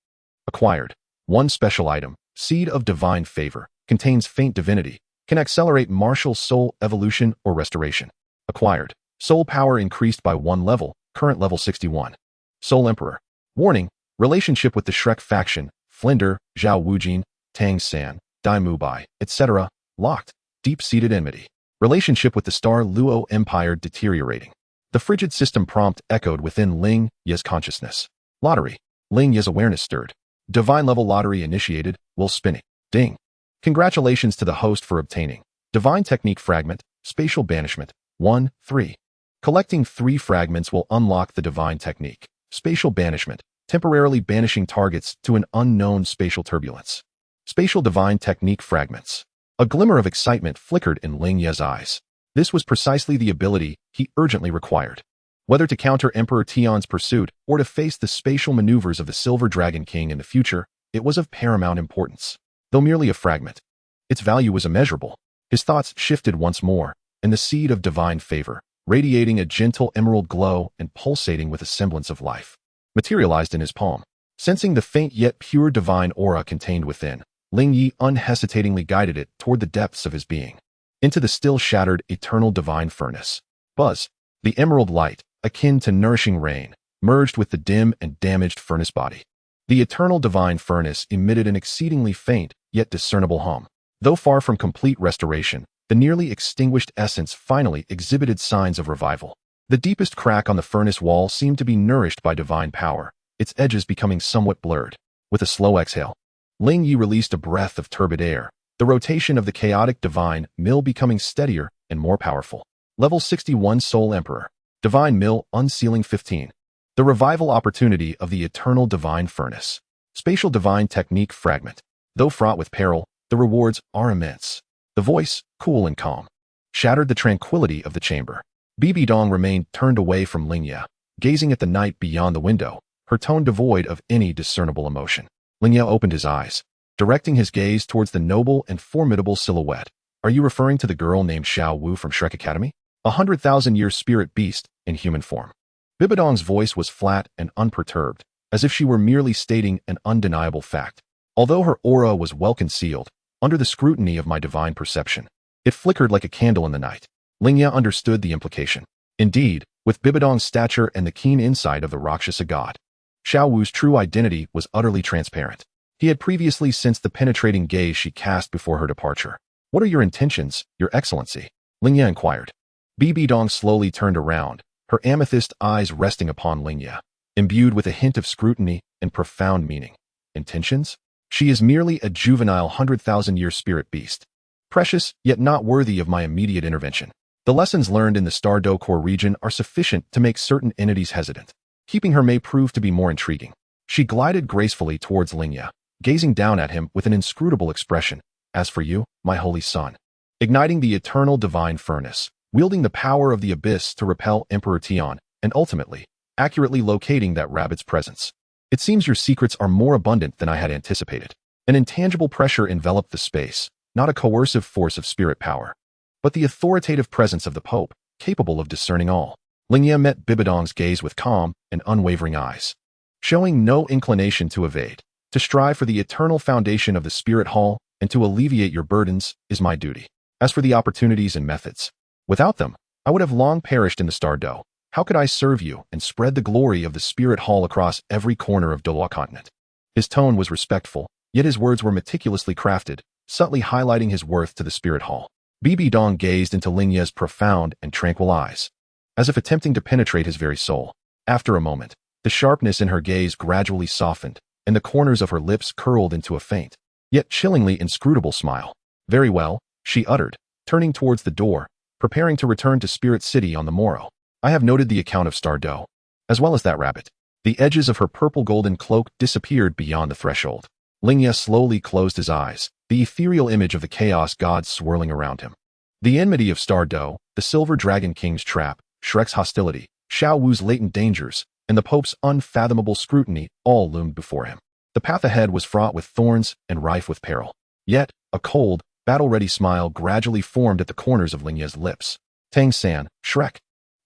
S1: Acquired. 1 Special Item, Seed of Divine Favor, contains faint divinity, can accelerate martial soul evolution or restoration. Acquired. Soul power increased by 1 level, current level 61. Soul Emperor. Warning, relationship with the Shrek faction, Flinder, Zhao Wujin, Tang San, Dai Mubai, etc., locked. Deep-seated enmity. Relationship with the Star Luo Empire deteriorating. The frigid system prompt echoed within Ling Ye's consciousness. Lottery. Ling Ye's awareness stirred. Divine level lottery initiated, will spinning. Ding. Congratulations to the host for obtaining Divine Technique Fragment, Spatial Banishment. 1, 3. Collecting 3 fragments will unlock the divine technique. Spatial Banishment. Temporarily banishing targets to an unknown spatial turbulence. Spatial Divine Technique Fragments. A glimmer of excitement flickered in Ling Ye's eyes. This was precisely the ability he urgently required. Whether to counter Emperor Tian's pursuit or to face the spatial maneuvers of the Silver Dragon King in the future, it was of paramount importance. Though merely a fragment, its value was immeasurable. His thoughts shifted once more, and the seed of divine favor, radiating a gentle emerald glow and pulsating with a semblance of life, materialized in his palm. Sensing the faint yet pure divine aura contained within, Ling Ye unhesitatingly guided it toward the depths of his being, into the still-shattered eternal divine furnace. Buzz. The emerald light, akin to nourishing rain, merged with the dim and damaged furnace body. The eternal divine furnace emitted an exceedingly faint, yet discernible hum. Though far from complete restoration, the nearly extinguished essence finally exhibited signs of revival. The deepest crack on the furnace wall seemed to be nourished by divine power, its edges becoming somewhat blurred. With a slow exhale, Ling Ye released a breath of turbid air, the rotation of the chaotic divine mill becoming steadier and more powerful. Level 61 Soul Emperor. Divine Mill Unsealing 15. The revival opportunity of the eternal divine furnace. Spatial Divine Technique Fragment. Though fraught with peril, the rewards are immense. The voice, cool and calm, shattered the tranquility of the chamber. Bibi Dong remained turned away from Ling Ye, gazing at the night beyond the window, her tone devoid of any discernible emotion. Ling Ye opened his eyes, directing his gaze towards the noble and formidable silhouette. Are you referring to the girl named Xiao Wu from Shrek Academy? 100,000-year spirit beast in human form. Bibi Dong's voice was flat and unperturbed, as if she were merely stating an undeniable fact. Although her aura was well concealed, under the scrutiny of my divine perception, it flickered like a candle in the night. Ling Ye understood the implication. Indeed, with Bibi Dong's stature and the keen insight of the Rakshasa god, Xiao Wu's true identity was utterly transparent. He had previously sensed the penetrating gaze she cast before her departure. What are your intentions, Your Excellency? Ling Ye inquired. Bibi Dong slowly turned around, her amethyst eyes resting upon Ling Ye, imbued with a hint of scrutiny and profound meaning. Intentions? She is merely a juvenile 100,000-year spirit beast. Precious, yet not worthy of my immediate intervention. The lessons learned in the Douluo core region are sufficient to make certain entities hesitant. Keeping her may prove to be more intriguing. She glided gracefully towards Ling Ye, gazing down at him with an inscrutable expression. As for you, my holy son, igniting the eternal divine furnace, wielding the power of the abyss to repel Emperor Tian, and ultimately, accurately locating that rabbit's presence. It seems your secrets are more abundant than I had anticipated. An intangible pressure enveloped the space, not a coercive force of spirit power, but the authoritative presence of the Pope, capable of discerning all. Ling Ye met Bibi Dong's gaze with calm and unwavering eyes, showing no inclination to evade. To strive for the eternal foundation of the spirit hall and to alleviate your burdens is my duty. As for the opportunities and methods, without them, I would have long perished in the Douluo. How could I serve you and spread the glory of the spirit hall across every corner of Douluo continent? His tone was respectful, yet his words were meticulously crafted, subtly highlighting his worth to the spirit hall. Bibi Dong gazed into Ling Ye's profound and tranquil eyes, as if attempting to penetrate his very soul. After a moment, the sharpness in her gaze gradually softened, and the corners of her lips curled into a faint, yet chillingly inscrutable smile. Very well, she uttered, turning towards the door, preparing to return to Spirit City on the morrow. I have noted the account of Douluo, as well as that rabbit. The edges of her purple-golden cloak disappeared beyond the threshold. Ling Ye slowly closed his eyes, the ethereal image of the chaos god swirling around him. The enmity of Douluo, the Silver Dragon King's trap, Shrek's hostility, Xiao Wu's latent dangers, and the Pope's unfathomable scrutiny all loomed before him. The path ahead was fraught with thorns and rife with peril. Yet, a cold, battle-ready smile gradually formed at the corners of Ling Ye's lips. Tang San, Shrek.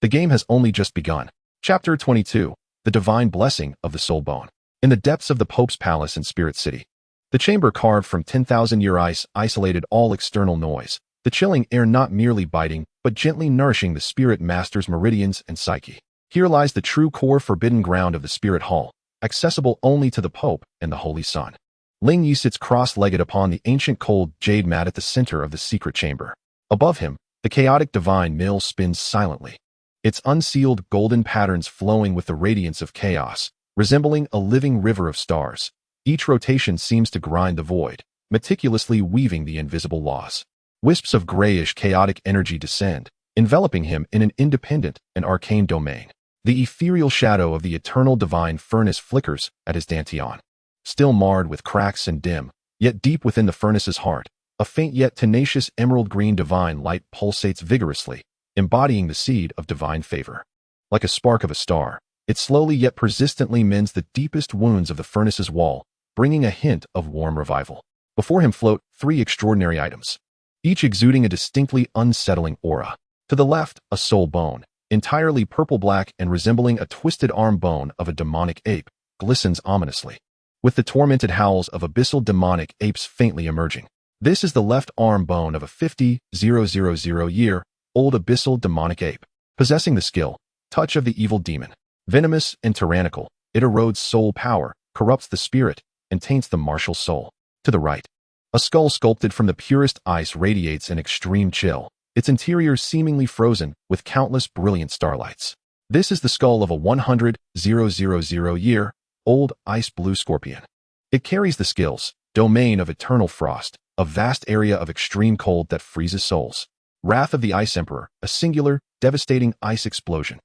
S1: The game has only just begun. Chapter 22. The Divine Blessing of the Soul Bone. In the depths of the Pope's palace in Spirit City, the chamber carved from 10,000-year ice isolated all external noise, the chilling air not merely biting, but gently nourishing the spirit master's meridians and psyche. Here lies the true core forbidden ground of the Spirit Hall, accessible only to the Pope and the Holy Son. Ling Ye sits cross-legged upon the ancient cold jade mat at the center of the secret chamber. Above him, the chaotic divine mill spins silently, its unsealed golden patterns flowing with the radiance of chaos, resembling a living river of stars. Each rotation seems to grind the void, meticulously weaving the invisible laws. Wisps of grayish, chaotic energy descend, enveloping him in an independent and arcane domain. The ethereal shadow of the eternal divine furnace flickers at his dantian. Still marred with cracks and dim, yet deep within the furnace's heart, a faint yet tenacious emerald-green divine light pulsates vigorously, embodying the seed of divine favor. Like a spark of a star, it slowly yet persistently mends the deepest wounds of the furnace's wall, bringing a hint of warm revival. Before him float 3 extraordinary items, each exuding a distinctly unsettling aura. To the left, a soul bone, entirely purple-black and resembling a twisted arm bone of a demonic ape, glistens ominously, with the tormented howls of abyssal demonic apes faintly emerging. This is the left arm bone of a 50,000-year-old abyssal demonic ape, possessing the skill, touch of the evil demon. Venomous and tyrannical, it erodes soul power, corrupts the spirit, and taints the martial soul. To the right, a skull sculpted from the purest ice radiates an extreme chill, its interior seemingly frozen with countless brilliant starlights. This is the skull of a 100,000-year-old ice blue scorpion. It carries the skills, domain of eternal frost, a vast area of extreme cold that freezes souls. Wrath of the Ice Emperor, a singular, devastating ice explosion.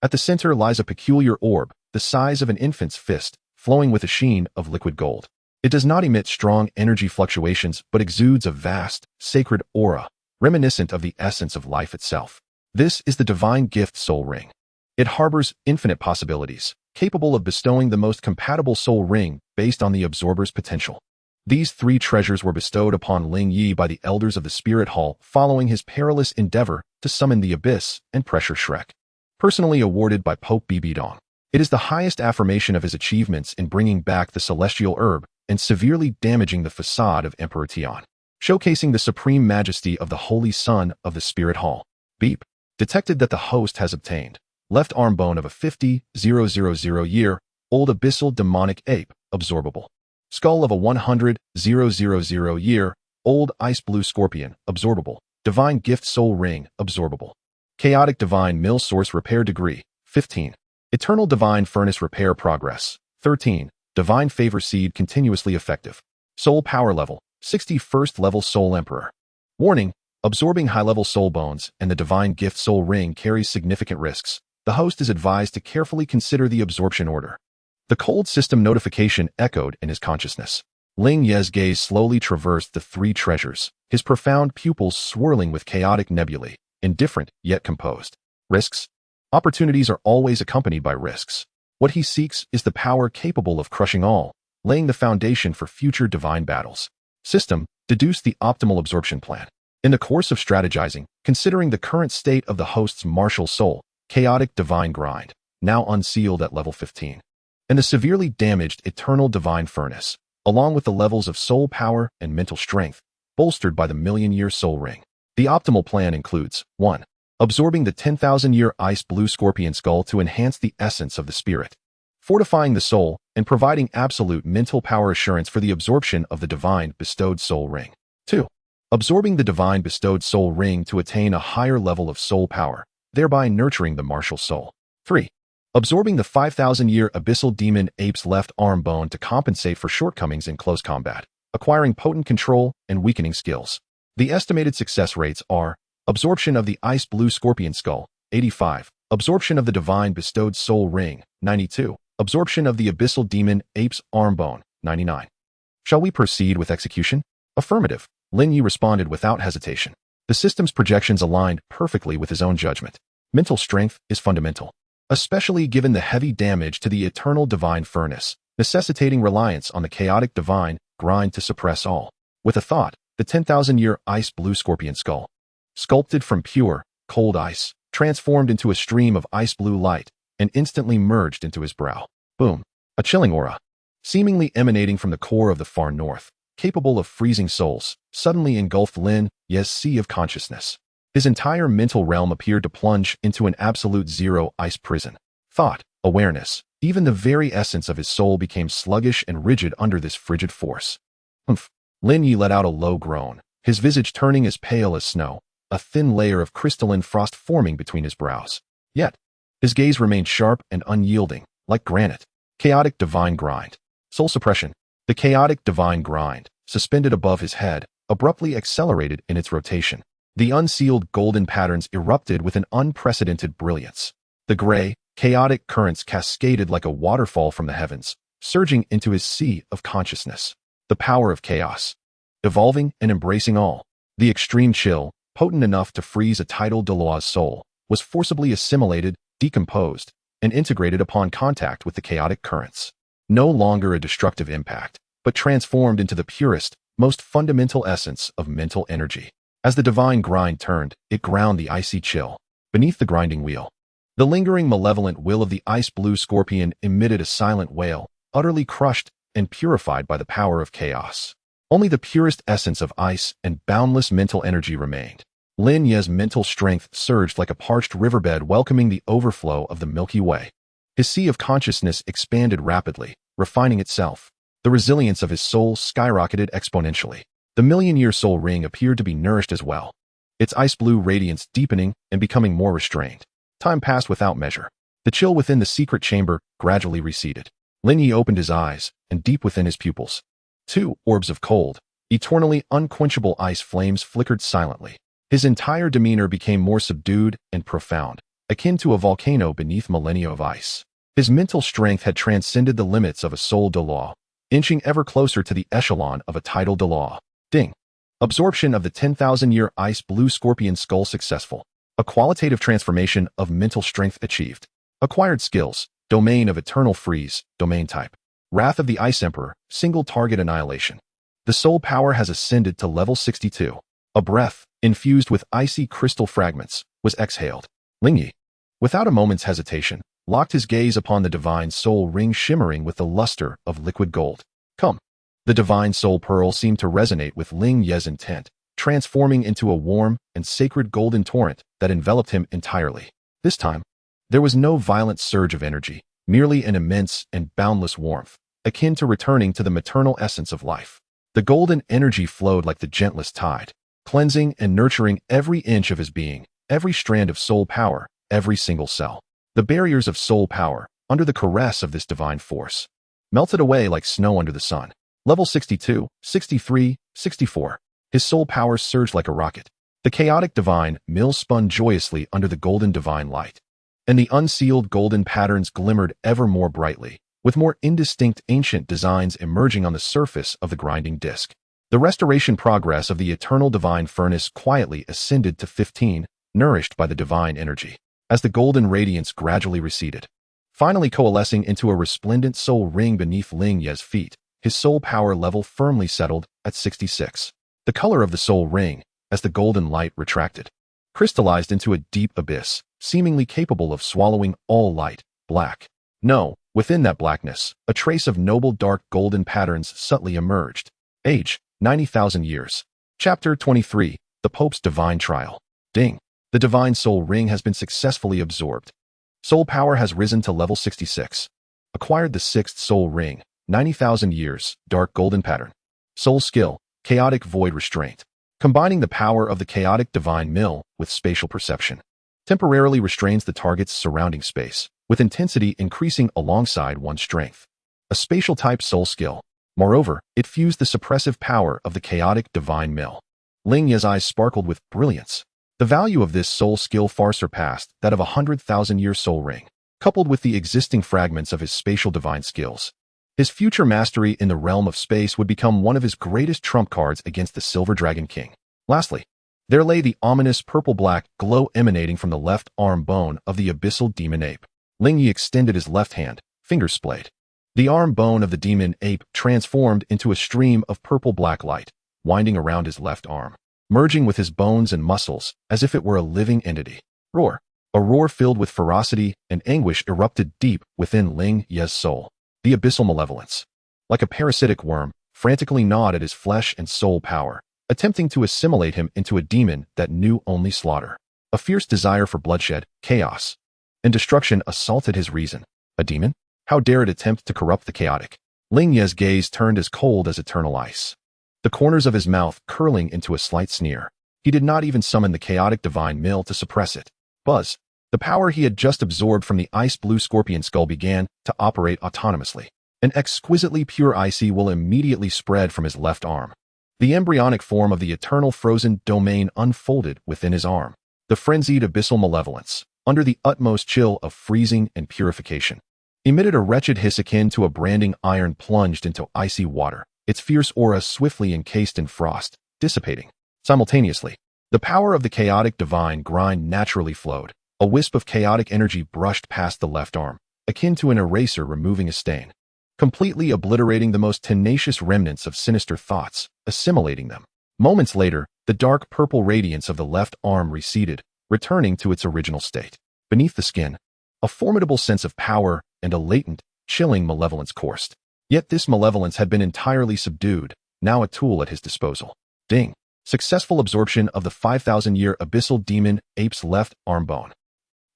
S1: At the center lies a peculiar orb, the size of an infant's fist, flowing with a sheen of liquid gold. It does not emit strong energy fluctuations but exudes a vast, sacred aura, reminiscent of the essence of life itself. This is the divine gift soul ring. It harbors infinite possibilities, capable of bestowing the most compatible soul ring based on the absorber's potential. These 3 treasures were bestowed upon Ling Ye by the elders of the Spirit Hall following his perilous endeavor to summon the Abyss and pressure Shrek. Personally awarded by Pope Bibi Dong. It is the highest affirmation of his achievements in bringing back the celestial herb and severely damaging the facade of Emperor Tian, showcasing the supreme majesty of the Holy Son of the Spirit Hall. Beep. Detected that the host has obtained left arm bone of a 50,000-year-old abyssal demonic ape, absorbable. Skull of a 100,000-year-old ice blue scorpion, absorbable. Divine gift soul ring, absorbable. Chaotic divine mill source repair degree, 15. Eternal divine furnace repair progress, 13. Divine favor seed continuously effective. Soul power level, 61st level soul emperor. Warning, absorbing high-level soul bones and the divine gift soul ring carries significant risks. The host is advised to carefully consider the absorption order. The cold system notification echoed in his consciousness. Ling Ye's gaze slowly traversed the 3 treasures, his profound pupils swirling with chaotic nebulae, indifferent yet composed. Risks? Opportunities are always accompanied by risks. What he seeks is the power capable of crushing all, laying the foundation for future divine battles. System, deduce the optimal absorption plan. In the course of strategizing, considering the current state of the host's martial soul, chaotic divine grind, now unsealed at level 15, and the severely damaged eternal divine furnace, along with the levels of soul power and mental strength, bolstered by the million-year soul ring. The optimal plan includes 1. Absorbing the 10,000-year ice blue scorpion skull to enhance the essence of the spirit, fortifying the soul, and providing absolute mental power assurance for the absorption of the divine bestowed soul ring. 2. Absorbing the divine bestowed soul ring to attain a higher level of soul power, thereby nurturing the martial soul. 3. Absorbing the 5,000-year abyssal demon ape's left arm bone to compensate for shortcomings in close combat, acquiring potent control and weakening skills. The estimated success rates are absorption of the ice blue scorpion skull, 85, absorption of the divine bestowed soul ring, 92, absorption of the abyssal demon ape's arm bone, 99. Shall we proceed with execution? Affirmative. Ling Ye responded without hesitation. The system's projections aligned perfectly with his own judgment. Mental strength is fundamental, especially given the heavy damage to the eternal divine furnace, necessitating reliance on the chaotic divine grind to suppress all. With a thought, the 10,000-year ice blue scorpion skull, sculpted from pure, cold ice, transformed into a stream of ice blue light and instantly merged into his brow. Boom. A chilling aura, seemingly emanating from the core of the far north, capable of freezing souls, suddenly engulfed Lin Ye's sea of consciousness. His entire mental realm appeared to plunge into an absolute zero ice prison. Thought, awareness, even the very essence of his soul became sluggish and rigid under this frigid force. Humph. Lin Ye let out a low groan, his visage turning as pale as snow, a thin layer of crystalline frost forming between his brows. Yet, his gaze remained sharp and unyielding, like granite. Chaotic divine grind. Soul suppression. The chaotic divine grind, suspended above his head, abruptly accelerated in its rotation. The unsealed golden patterns erupted with an unprecedented brilliance. The gray, chaotic currents cascaded like a waterfall from the heavens, surging into his sea of consciousness. The power of chaos. Evolving and embracing all. The extreme chill, potent enough to freeze a tidal Douluo's soul, was forcibly assimilated, decomposed, and integrated upon contact with the chaotic currents. No longer a destructive impact, but transformed into the purest, most fundamental essence of mental energy. As the divine grind turned, it ground the icy chill. Beneath the grinding wheel, the lingering malevolent will of the ice-blue scorpion emitted a silent wail, utterly crushed and purified by the power of chaos. Only the purest essence of ice and boundless mental energy remained. Ling Ye's mental strength surged like a parched riverbed welcoming the overflow of the Milky Way. His sea of consciousness expanded rapidly, refining itself. The resilience of his soul skyrocketed exponentially. The million-year soul ring appeared to be nourished as well, its ice-blue radiance deepening and becoming more restrained. Time passed without measure. The chill within the secret chamber gradually receded. Ling Ye opened his eyes, and deep within his pupils, two orbs of cold, eternally unquenchable ice flames flickered silently. His entire demeanor became more subdued and profound, akin to a volcano beneath millennia of ice. His mental strength had transcended the limits of a soul Douluo, inching ever closer to the echelon of a tidal Douluo. Ding. Absorption of the 10,000-year ice-blue scorpion skull successful. A qualitative transformation of mental strength achieved. Acquired skills. Domain of eternal freeze. Domain type. Wrath of the Ice Emperor. Single target annihilation. The soul power has ascended to level 62. A breath, infused with icy crystal fragments, was exhaled. Ling Ye, without a moment's hesitation, locked his gaze upon the divine soul ring shimmering with the luster of liquid gold. Come. The divine soul pearl seemed to resonate with Ling Ye's intent, transforming into a warm and sacred golden torrent that enveloped him entirely. This time, there was no violent surge of energy, merely an immense and boundless warmth, akin to returning to the maternal essence of life. The golden energy flowed like the gentlest tide, cleansing and nurturing every inch of his being, every strand of soul power, every single cell. The barriers of soul power, under the caress of this divine force, melted away like snow under the sun. Level 62, 63, 64. His soul power surged like a rocket. The chaotic divine mill spun joyously under the golden divine light, and the unsealed golden patterns glimmered ever more brightly, with more indistinct ancient designs emerging on the surface of the grinding disk. The restoration progress of the eternal divine furnace quietly ascended to 15, nourished by the divine energy, as the golden radiance gradually receded, finally coalescing into a resplendent soul ring beneath Ling Ye's feet. His soul power level firmly settled at 66. The color of the soul ring, as the golden light retracted, crystallized into a deep abyss, seemingly capable of swallowing all light, black. No, within that blackness, a trace of noble dark golden patterns subtly emerged. Age, 90,000 years. Chapter 23, The Pope's Divine Trial. Ding. The divine soul ring has been successfully absorbed. Soul power has risen to level 66. Acquired the sixth soul ring. 90,000 years, dark golden pattern. Soul skill, chaotic void restraint. Combining the power of the chaotic divine mill with spatial perception. Temporarily restrains the target's surrounding space, with intensity increasing alongside one's strength. A spatial type soul skill. Moreover, it fused the suppressive power of the chaotic divine mill. Ling Ye's eyes sparkled with brilliance. The value of this soul skill far surpassed that of a 100,000-year soul ring, coupled with the existing fragments of his spatial divine skills. His future mastery in the realm of space would become one of his greatest trump cards against the Silver Dragon King. Lastly, there lay the ominous purple-black glow emanating from the left arm bone of the abyssal demon ape. Ling Ye extended his left hand, fingers splayed. The arm bone of the demon ape transformed into a stream of purple-black light, winding around his left arm, merging with his bones and muscles as if it were a living entity. Roar! A roar filled with ferocity and anguish erupted deep within Ling Ye's soul. The abyssal malevolence, like a parasitic worm, frantically gnawed at his flesh and soul power, attempting to assimilate him into a demon that knew only slaughter. A fierce desire for bloodshed, chaos, and destruction assaulted his reason. A demon? How dare it attempt to corrupt the chaotic? Ling Ye's gaze turned as cold as eternal ice, the corners of his mouth curling into a slight sneer. He did not even summon the chaotic divine mill to suppress it. Buzz! The power he had just absorbed from the ice-blue scorpion skull began to operate autonomously. An exquisitely pure icy will immediately spread from his left arm. The embryonic form of the eternal frozen domain unfolded within his arm. The frenzied abyssal malevolence, under the utmost chill of freezing and purification, emitted a wretched hiss akin to a branding iron plunged into icy water, its fierce aura swiftly encased in frost, dissipating. Simultaneously, the power of the chaotic divine grind naturally flowed. A wisp of chaotic energy brushed past the left arm, akin to an eraser removing a stain, completely obliterating the most tenacious remnants of sinister thoughts, assimilating them. Moments later, the dark purple radiance of the left arm receded, returning to its original state. Beneath the skin, a formidable sense of power and a latent, chilling malevolence coursed. Yet this malevolence had been entirely subdued, now a tool at his disposal. Ding! Successful absorption of the 5,000-year abyssal demon ape's left arm bone.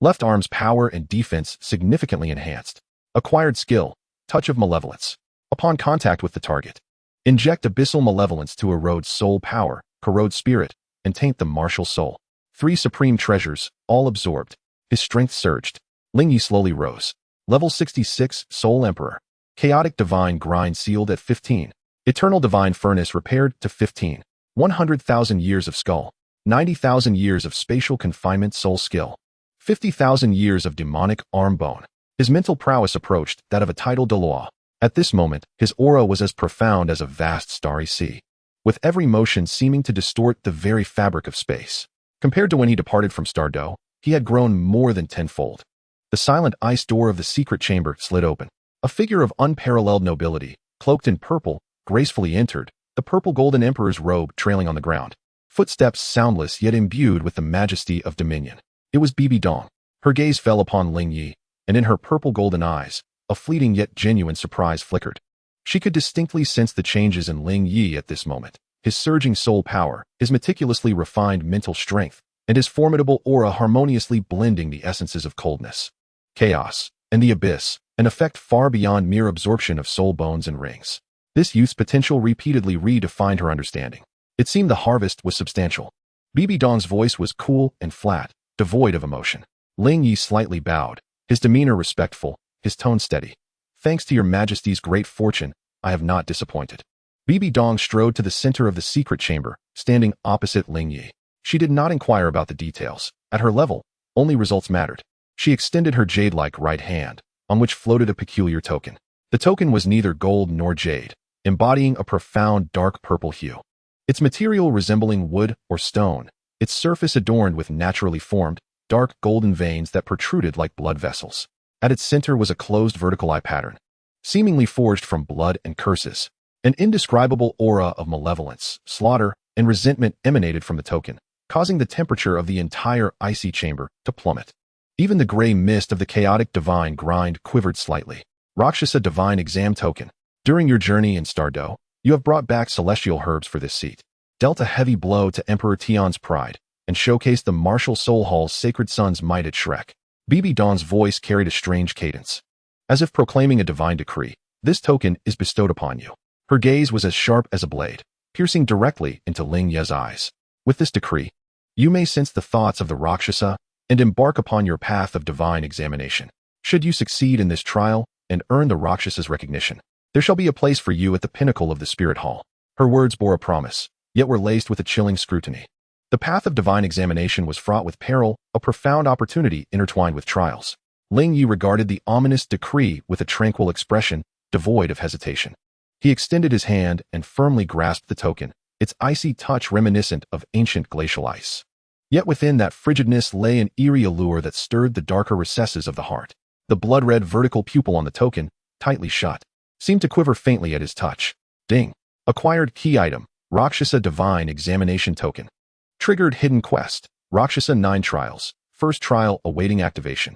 S1: Left arm's power and defense significantly enhanced. Acquired skill, touch of malevolence. Upon contact with the target, inject abyssal malevolence to erode soul power, corrode spirit, and taint the martial soul. 3 supreme treasures, all absorbed. His strength surged. Ling Ye slowly rose. Level 66, Soul Emperor. Chaotic Divine Grind sealed at 15. Eternal Divine Furnace repaired to 15. 100,000 years of skull. 90,000 years of spatial confinement soul skill. 50,000 years of demonic arm bone. His mental prowess approached that of a tidal Douluo. At this moment, his aura was as profound as a vast starry sea, with every motion seeming to distort the very fabric of space. Compared to when he departed from Stardo, he had grown more than tenfold. The silent ice door of the secret chamber slid open. A figure of unparalleled nobility, cloaked in purple, gracefully entered, the purple golden emperor's robe trailing on the ground. Footsteps soundless yet imbued with the majesty of dominion. It was Bibi Dong. Her gaze fell upon Ling Ye, and in her purple golden eyes, a fleeting yet genuine surprise flickered. She could distinctly sense the changes in Ling Ye at this moment. His surging soul power, his meticulously refined mental strength, and his formidable aura harmoniously blending the essences of coldness, chaos, and the abyss, an effect far beyond mere absorption of soul bones and rings. This youth's potential repeatedly redefined her understanding. It seemed the harvest was substantial. Bibi Dong's voice was cool and flat, devoid of emotion. Ling Ye slightly bowed, his demeanor respectful, his tone steady. Thanks to your majesty's great fortune, I have not disappointed. Bibi Dong strode to the center of the secret chamber, standing opposite Ling Ye. She did not inquire about the details. At her level, only results mattered. She extended her jade-like right hand, on which floated a peculiar token. The token was neither gold nor jade, embodying a profound dark purple hue. Its material resembling wood or stone, its surface adorned with naturally formed, dark golden veins that protruded like blood vessels. At its center was a closed vertical eye pattern, seemingly forged from blood and curses. An indescribable aura of malevolence, slaughter, and resentment emanated from the token, causing the temperature of the entire icy chamber to plummet. Even the gray mist of the chaotic divine grind quivered slightly. Rakshasa Divine Exam Token. During your journey in Stardo, you have brought back celestial herbs for this seat, dealt a heavy blow to Emperor Tian's pride, and showcased the martial soul hall's sacred son's might at Shrek. Bibi Dong's voice carried a strange cadence, as if proclaiming a divine decree. This token is bestowed upon you. Her gaze was as sharp as a blade, piercing directly into Ling Ye's eyes. With this decree, you may sense the thoughts of the Rakshasa and embark upon your path of divine examination. Should you succeed in this trial and earn the Rakshasa's recognition, there shall be a place for you at the pinnacle of the spirit hall. Her words bore a promise, yet were laced with a chilling scrutiny. The path of divine examination was fraught with peril, a profound opportunity intertwined with trials. Ling Ye regarded the ominous decree with a tranquil expression, devoid of hesitation. He extended his hand and firmly grasped the token, its icy touch reminiscent of ancient glacial ice. Yet within that frigidness lay an eerie allure that stirred the darker recesses of the heart. The blood-red vertical pupil on the token, tightly shut, seemed to quiver faintly at his touch. Ding! Acquired key item, Rakshasa Divine Examination Token. Triggered hidden quest, Rakshasa 9 trials, first trial awaiting activation.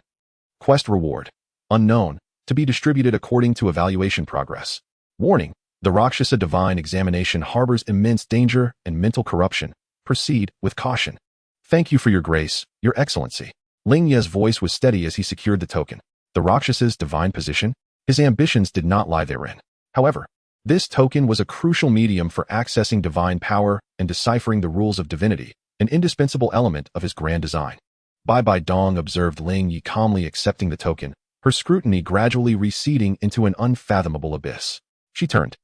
S1: Quest reward, unknown, to be distributed according to evaluation progress. Warning, the Rakshasa Divine Examination harbors immense danger and mental corruption. Proceed with caution. Thank you for your grace, your excellency. Ling Ye's voice was steady as he secured the token. The Rakshasa's divine position? His ambitions did not lie therein. However, this token was a crucial medium for accessing divine power and deciphering the rules of divinity, an indispensable element of his grand design. Bibi Dong observed Ling Ye calmly accepting the token, her scrutiny gradually receding into an unfathomable abyss. She turned,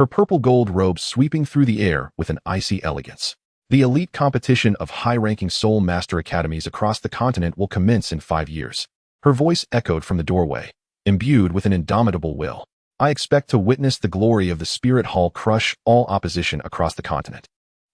S1: her purple gold robe sweeping through the air with an icy elegance. The elite competition of high-ranking Soul Master Academies across the continent will commence in 5 years. Her voice echoed from the doorway, imbued with an indomitable will. I expect to witness the glory of the Spirit Hall crush all opposition across the continent.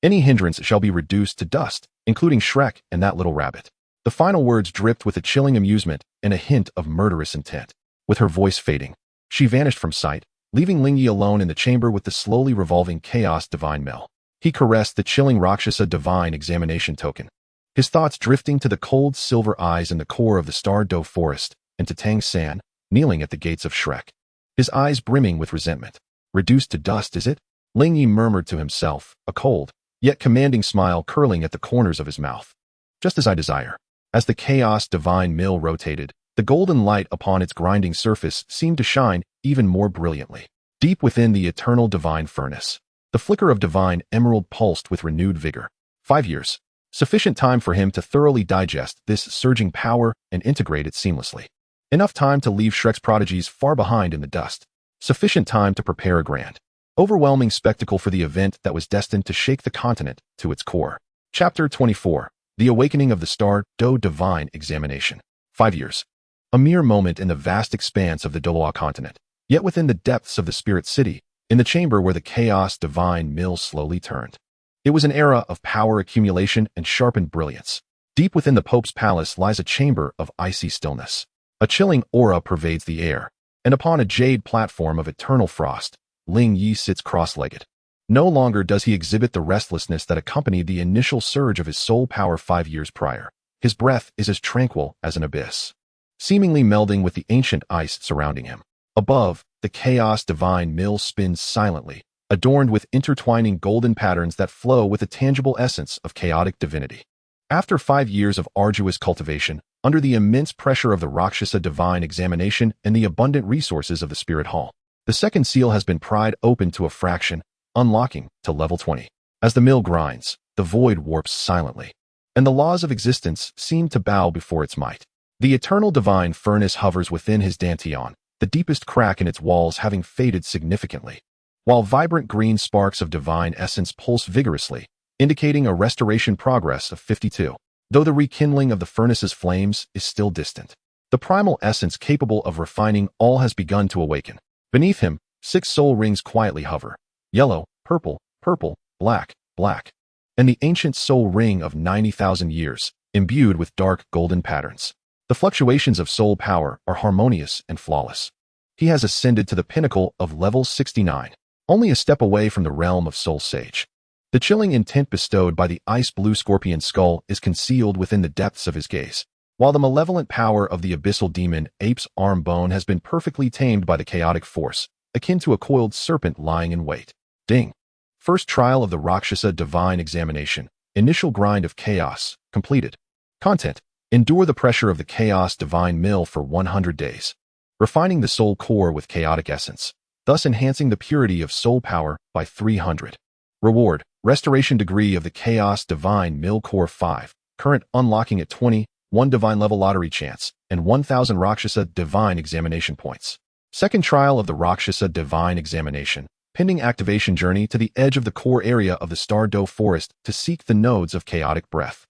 S1: Any hindrance shall be reduced to dust, including Shrek and that little rabbit. The final words dripped with a chilling amusement and a hint of murderous intent. With her voice fading, she vanished from sight, leaving Ling Ye alone in the chamber with the slowly revolving Chaos Divine Mill. He caressed the chilling Rakshasa Divine Examination token, his thoughts drifting to the cold silver eyes in the core of the Douluo forest and to Tang San, kneeling at the gates of Shrek, his eyes brimming with resentment. Reduced to dust, is it? Ling Ye murmured to himself, a cold, yet commanding smile curling at the corners of his mouth. Just as I desire. As the Chaos Divine Mill rotated, the golden light upon its grinding surface seemed to shine even more brilliantly. Deep within the eternal divine furnace, the flicker of divine emerald pulsed with renewed vigor. 5 years. Sufficient time for him to thoroughly digest this surging power and integrate it seamlessly. Enough time to leave Shrek's prodigies far behind in the dust. Sufficient time to prepare a grand, overwhelming spectacle for the event that was destined to shake the continent to its core. Chapter 24. The Awakening of the Douluo Divine Examination. 5 years. A mere moment in the vast expanse of the Douluo continent. Yet within the depths of the Spirit City, in the chamber where the Chaos Divine Mill slowly turned. It was an era of power accumulation and sharpened brilliance. Deep within the Pope's palace lies a chamber of icy stillness. A chilling aura pervades the air, and upon a jade platform of eternal frost, Ling Ye sits cross-legged. No longer does he exhibit the restlessness that accompanied the initial surge of his soul power 5 years prior. His breath is as tranquil as an abyss, seemingly melding with the ancient ice surrounding him. Above, the Chaos Divine Mill spins silently, adorned with intertwining golden patterns that flow with the tangible essence of chaotic divinity. After 5 years of arduous cultivation, under the immense pressure of the Rakshasa Divine Examination and the abundant resources of the Spirit Hall, the second seal has been pried open to a fraction, unlocking to level 20. As the mill grinds, the void warps silently, and the laws of existence seem to bow before its might. The eternal divine furnace hovers within his dantian, the deepest crack in its walls having faded significantly, while vibrant green sparks of divine essence pulse vigorously, indicating a restoration progress of 52. Though the rekindling of the furnace's flames is still distant, the primal essence capable of refining all has begun to awaken. Beneath him, 6 soul rings quietly hover. Yellow, purple, purple, black, black, and the ancient soul ring of 90,000 years, imbued with dark golden patterns. The fluctuations of soul power are harmonious and flawless. He has ascended to the pinnacle of level 69, only a step away from the realm of Soul Sage. The chilling intent bestowed by the ice-blue scorpion skull is concealed within the depths of his gaze, while the malevolent power of the abyssal demon ape's arm bone has been perfectly tamed by the chaotic force, akin to a coiled serpent lying in wait. Ding. First trial of the Rakshasa Divine Examination. Initial grind of chaos, completed. Content. Endure the pressure of the Chaos Divine Mill for 100 days, refining the soul core with chaotic essence, thus enhancing the purity of soul power by 300. Reward. Restoration degree of the Chaos Divine Mill Core 5, current unlocking at 20, 1 divine level lottery chance, and 1,000 Rakshasa Divine Examination points. Second trial of the Rakshasa Divine Examination, pending activation journey to the edge of the core area of the Douluo forest to seek the nodes of chaotic breath.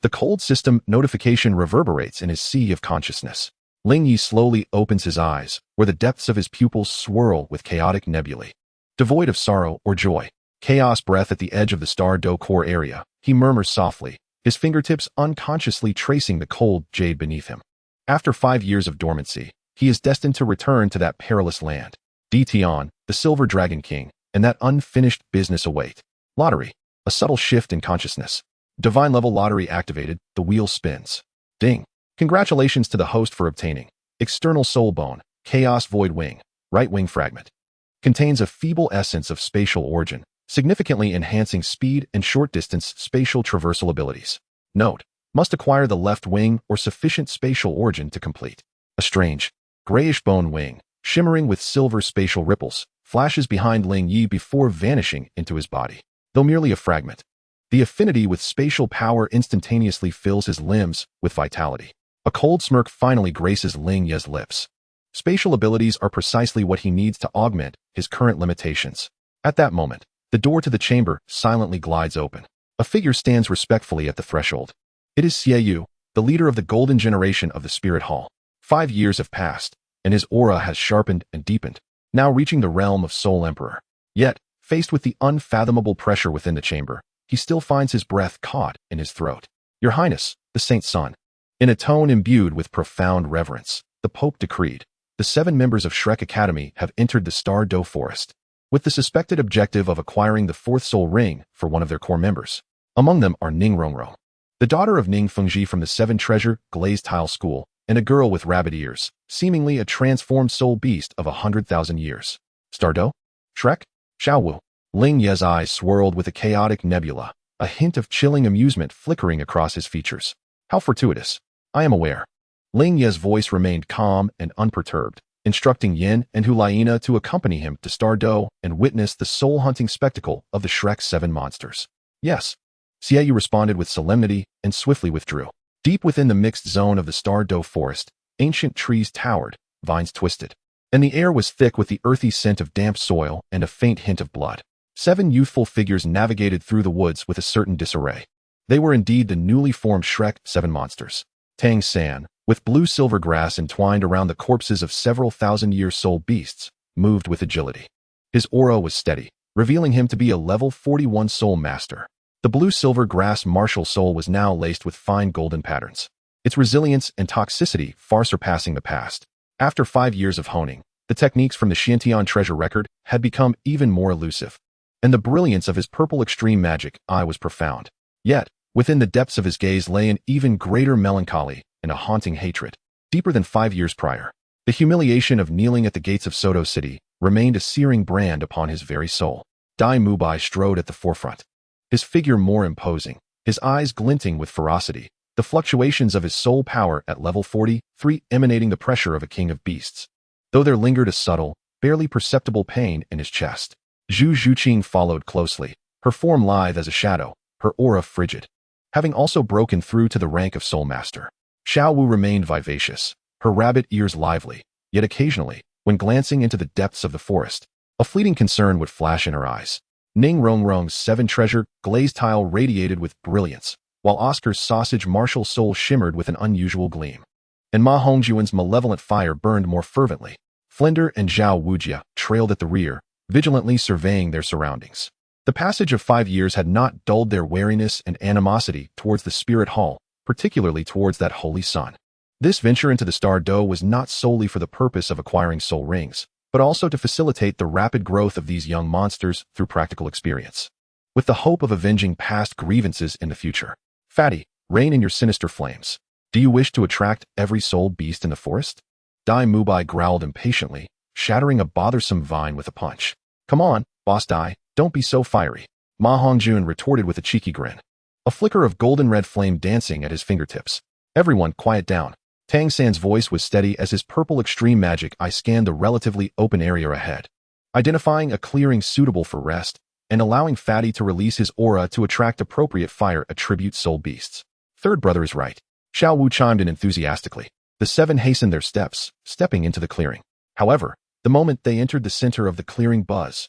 S1: The cold system notification reverberates in his sea of consciousness. Ling Ye slowly opens his eyes, where the depths of his pupils swirl with chaotic nebulae. Devoid of sorrow or joy, chaos breath at the edge of the Douluo core area, he murmurs softly, his fingertips unconsciously tracing the cold jade beneath him. After 5 years of dormancy, he is destined to return to that perilous land. Tian, the Silver Dragon King, and that unfinished business await. Lottery. A subtle shift in consciousness. Divine level lottery activated, the wheel spins. Ding. Congratulations to the host for obtaining External Soul Bone, Chaos Void Wing, Right Wing Fragment. Contains a feeble essence of spatial origin, significantly enhancing speed and short-distance spatial traversal abilities. Note, must acquire the left wing or sufficient spatial origin to complete. A strange, grayish bone wing, shimmering with silver spatial ripples, flashes behind Ling Ye before vanishing into his body. Though merely a fragment, the affinity with spatial power instantaneously fills his limbs with vitality. A cold smirk finally graces Ling Ye's lips. Spatial abilities are precisely what he needs to augment his current limitations. At that moment, the door to the chamber silently glides open. A figure stands respectfully at the threshold. It is Xie Yu, the leader of the golden generation of the Spirit Hall. 5 years have passed, and his aura has sharpened and deepened, now reaching the realm of Soul Emperor. Yet, faced with the unfathomable pressure within the chamber, he still finds his breath caught in his throat. Your Highness, the Saint's son. In a tone imbued with profound reverence, the Pope decreed, the 7 members of Shrek Academy have entered the Star Doe Forest, with the suspected objective of acquiring the 4th soul ring for one of their core members. Among them are Ning Rongrong, the daughter of Ning Fengji from the 7 Treasure Glazed Tile School, and a girl with rabbit ears, seemingly a transformed soul beast of 100,000 years. Star Doe? Shrek? Xiaowu? Ling Ye's eyes swirled with a chaotic nebula, a hint of chilling amusement flickering across his features. How fortuitous. I am aware. Ling Ye's voice remained calm and unperturbed, instructing Yin and Hulaina to accompany him to Star Doe and witness the soul-hunting spectacle of the Shrek 7 monsters. Yes. Xie Yu responded with solemnity and swiftly withdrew. Deep within the mixed zone of the Star Doe forest, ancient trees towered, vines twisted, and the air was thick with the earthy scent of damp soil and a faint hint of blood. 7 youthful figures navigated through the woods with a certain disarray. They were indeed the newly formed Shrek 7 monsters. Tang San, with blue-silver grass entwined around the corpses of several thousand-year soul beasts, moved with agility. His aura was steady, revealing him to be a level 41 soul master. The blue-silver grass martial soul was now laced with fine golden patterns, its resilience and toxicity far surpassing the past. After 5 years of honing, the techniques from the Xiantian treasure record had become even more elusive, and the brilliance of his purple extreme magic eye was profound. Yet, within the depths of his gaze lay an even greater melancholy and a haunting hatred, deeper than 5 years prior. The humiliation of kneeling at the gates of Soto City remained a searing brand upon his very soul. Dai Mubai strode at the forefront, his figure more imposing, his eyes glinting with ferocity, the fluctuations of his soul power at level 43 emanating the pressure of a king of beasts. Though there lingered a subtle, barely perceptible pain in his chest. Zhu Zhuqing followed closely, her form lithe as a shadow, her aura frigid, having also broken through to the rank of Soul Master. Xiaowu remained vivacious, her rabbit ears lively, yet occasionally, when glancing into the depths of the forest, a fleeting concern would flash in her eyes. Ning Rongrong's 7 treasure glazed tile radiated with brilliance, while Oscar's sausage martial soul shimmered with an unusual gleam. And Ma Hongjuan's malevolent fire burned more fervently. Flinder and Zhao Wujia trailed at the rear, vigilantly surveying their surroundings. The passage of 5 years had not dulled their wariness and animosity towards the Spirit Hall, particularly towards that holy sun. This venture into the Star Doe was not solely for the purpose of acquiring soul rings, but also to facilitate the rapid growth of these young monsters through practical experience, with the hope of avenging past grievances in the future. Fatty, reign in your sinister flames. Do you wish to attract every soul beast in the forest? Dai Mubai growled impatiently, shattering a bothersome vine with a punch. Come on, Boss Dai, don't be so fiery. Ma Hongjun retorted with a cheeky grin, a flicker of golden red flame dancing at his fingertips. Everyone quiet down. Tang San's voice was steady as his purple extreme magic eye scanned the relatively open area ahead, identifying a clearing suitable for rest and allowing Fatty to release his aura to attract appropriate fire attribute soul beasts. Third brother is right. Xiao Wu chimed in enthusiastically. The 7 hastened their steps, stepping into the clearing. However, the moment they entered the center of the clearing buzz,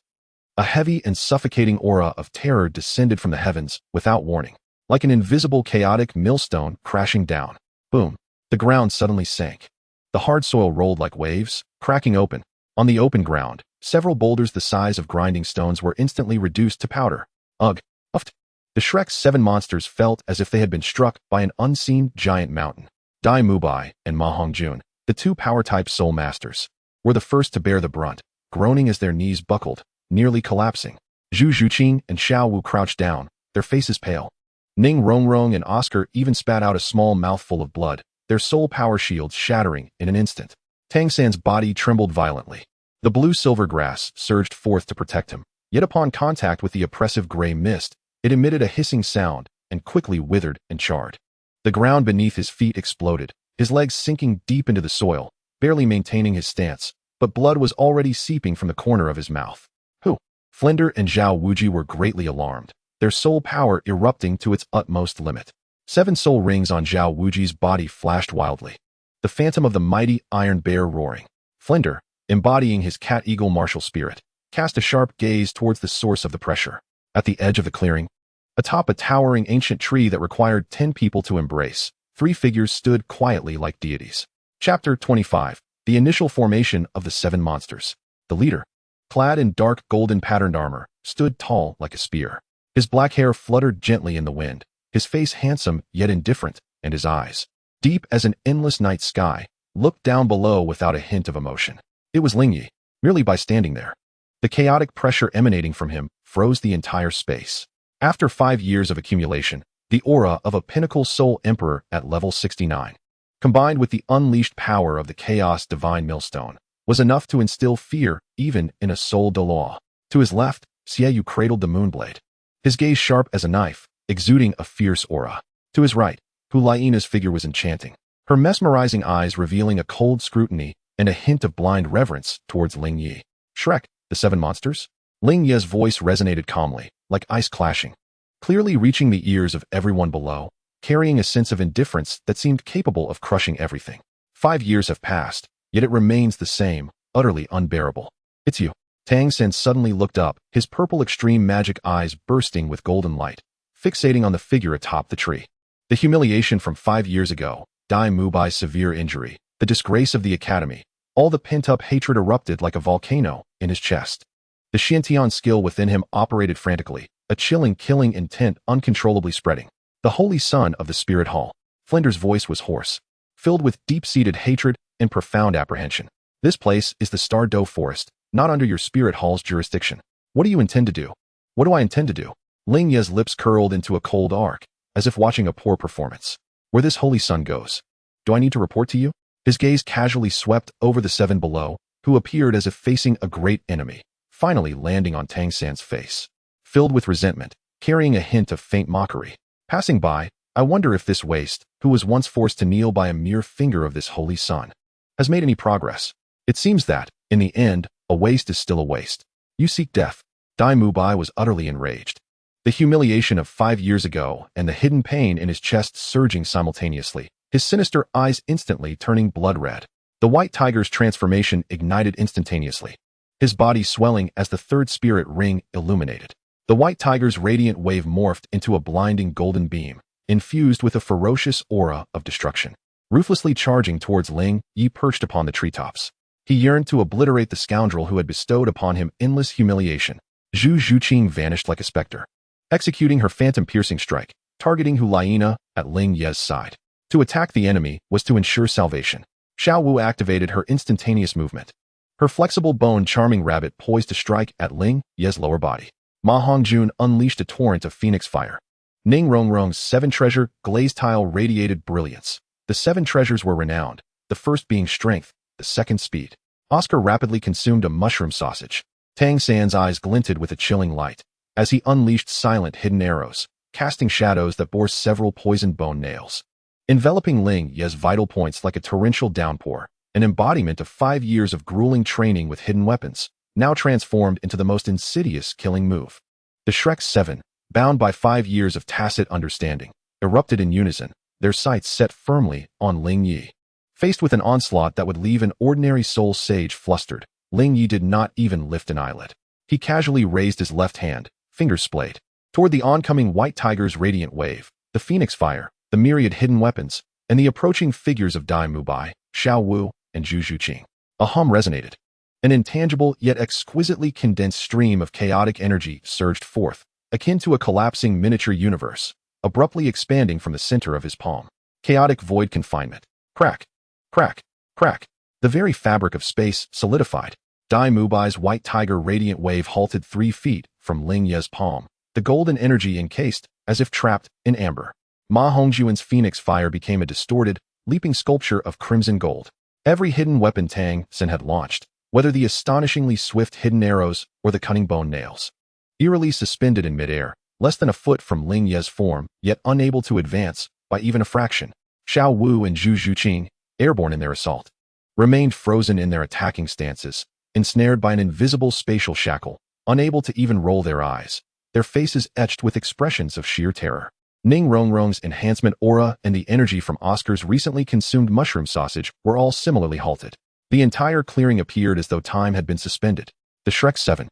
S1: a heavy and suffocating aura of terror descended from the heavens without warning, like an invisible chaotic millstone crashing down. Boom. The ground suddenly sank. The hard soil rolled like waves, cracking open. On the open ground, several boulders the size of grinding stones were instantly reduced to powder. Ugh. Uffed. The Shrek's 7 monsters felt as if they had been struck by an unseen giant mountain. Dai Mubai and Ma Hongjun, the 2 power-type soul masters, were the first to bear the brunt, groaning as their knees buckled, nearly collapsing. Zhu Zhuqing and Xiao Wu crouched down, their faces pale. Ning Rongrong and Oscar even spat out a small mouthful of blood, their soul power shields shattering in an instant. Tang San's body trembled violently. The blue-silver grass surged forth to protect him, yet upon contact with the oppressive gray mist, it emitted a hissing sound and quickly withered and charred. The ground beneath his feet exploded, his legs sinking deep into the soil, barely maintaining his stance, but blood was already seeping from the corner of his mouth. Who? Flinder and Zhao Wuji were greatly alarmed, their soul power erupting to its utmost limit. 7 soul rings on Zhao Wuji's body flashed wildly, the phantom of the mighty iron bear roaring. Flinder, embodying his cat-eagle martial spirit, cast a sharp gaze towards the source of the pressure. At the edge of the clearing, atop a towering ancient tree that required 10 people to embrace, 3 figures stood quietly like deities. Chapter 25. The initial formation of the 7 monsters. The leader, clad in dark golden patterned armor, stood tall like a spear. His black hair fluttered gently in the wind, his face handsome yet indifferent, and his eyes, deep as an endless night sky, looked down below without a hint of emotion. It was Ling Ye, merely by standing there. The chaotic pressure emanating from him froze the entire space. After 5 years of accumulation, the aura of a pinnacle soul emperor at level 69, combined with the unleashed power of the chaos divine millstone, was enough to instill fear even in a soul Douluo. To his left, Xiaoyu cradled the moonblade, his gaze sharp as a knife, exuding a fierce aura. To his right, Hulaiina's figure was enchanting, her mesmerizing eyes revealing a cold scrutiny and a hint of blind reverence towards Ling Ye. Shrek, the 7 monsters? Ling Ye's voice resonated calmly, like ice clashing, clearly reaching the ears of everyone below, carrying a sense of indifference that seemed capable of crushing everything. 5 years have passed, yet it remains the same, utterly unbearable. It's you. Tang San suddenly looked up, his purple extreme magic eyes bursting with golden light, fixating on the figure atop the tree. The humiliation from 5 years ago, Dai Mubai's severe injury, the disgrace of the academy, all the pent-up hatred erupted like a volcano in his chest. The Xiantian skill within him operated frantically, a chilling killing intent uncontrollably spreading. The holy son of the spirit hall. Flinder's voice was hoarse, filled with deep-seated hatred and profound apprehension. This place is the Star Doe Forest, not under your spirit hall's jurisdiction. What do you intend to do? What do I intend to do? Ling Ye's lips curled into a cold arc, as if watching a poor performance. Where this holy sun goes. Do I need to report to you? His gaze casually swept over the 7 below, who appeared as if facing a great enemy, finally landing on Tang San's face. Filled with resentment, carrying a hint of faint mockery. Passing by, I wonder if this waste, who was once forced to kneel by a mere finger of this holy sun, has made any progress. It seems that, in the end, a waste is still a waste. You seek death. Dai Mubai was utterly enraged. The humiliation of 5 years ago and the hidden pain in his chest surging simultaneously, his sinister eyes instantly turning blood red. The white tiger's transformation ignited instantaneously, his body swelling as the 3rd spirit ring illuminated. The white tiger's radiant wave morphed into a blinding golden beam, infused with a ferocious aura of destruction. Ruthlessly charging towards Ling Ye perched upon the treetops. He yearned to obliterate the scoundrel who had bestowed upon him endless humiliation. Zhu Zhuqing vanished like a specter, executing her phantom-piercing strike, targeting Hulaiina at Ling Ye's side. To attack the enemy was to ensure salvation. Xiao Wu activated her instantaneous movement, her flexible bone-charming rabbit poised to strike at Ling Ye's lower body. Ma Hongjun unleashed a torrent of phoenix fire. Ning Rongrong's 7 treasure glazed tile radiated brilliance. The 7 treasures were renowned, the first being strength, the second speed. Oscar rapidly consumed a mushroom sausage. Tang San's eyes glinted with a chilling light, as he unleashed silent hidden arrows, casting shadows that bore several poisoned bone nails, enveloping Ling Ye's vital points like a torrential downpour, an embodiment of 5 years of grueling training with hidden weapons, now transformed into the most insidious killing move. The Shrek 7, bound by 5 years of tacit understanding, erupted in unison, their sights set firmly on Ling Ye. Faced with an onslaught that would leave an ordinary soul sage flustered, Ling Ye did not even lift an eyelid. He casually raised his left hand, fingers splayed, toward the oncoming white tiger's radiant wave, the phoenix fire, the myriad hidden weapons, and the approaching figures of Dai Mubai, Xiao Wu, and Zhu Zhuqing. A hum resonated. An intangible yet exquisitely condensed stream of chaotic energy surged forth, akin to a collapsing miniature universe, abruptly expanding from the center of his palm. Chaotic void confinement. Crack. Crack. Crack. The very fabric of space solidified. Dai Mubai's white tiger radiant wave halted 3 feet from Ling Ye's palm, the golden energy encased, as if trapped, in amber. Ma Hongjuan's phoenix fire became a distorted, leaping sculpture of crimson gold. Every hidden weapon Tang San had launched, whether the astonishingly swift hidden arrows or the cunning bone nails, eerily suspended in midair, less than a foot from Ling Ye's form, yet unable to advance by even a fraction. Xiao Wu and Zhu Zhuqing, airborne in their assault, remained frozen in their attacking stances, ensnared by an invisible spatial shackle, unable to even roll their eyes, their faces etched with expressions of sheer terror. Ning Rongrong's enhancement aura and the energy from Oscar's recently consumed mushroom sausage were all similarly halted. The entire clearing appeared as though time had been suspended. The Shrek 7,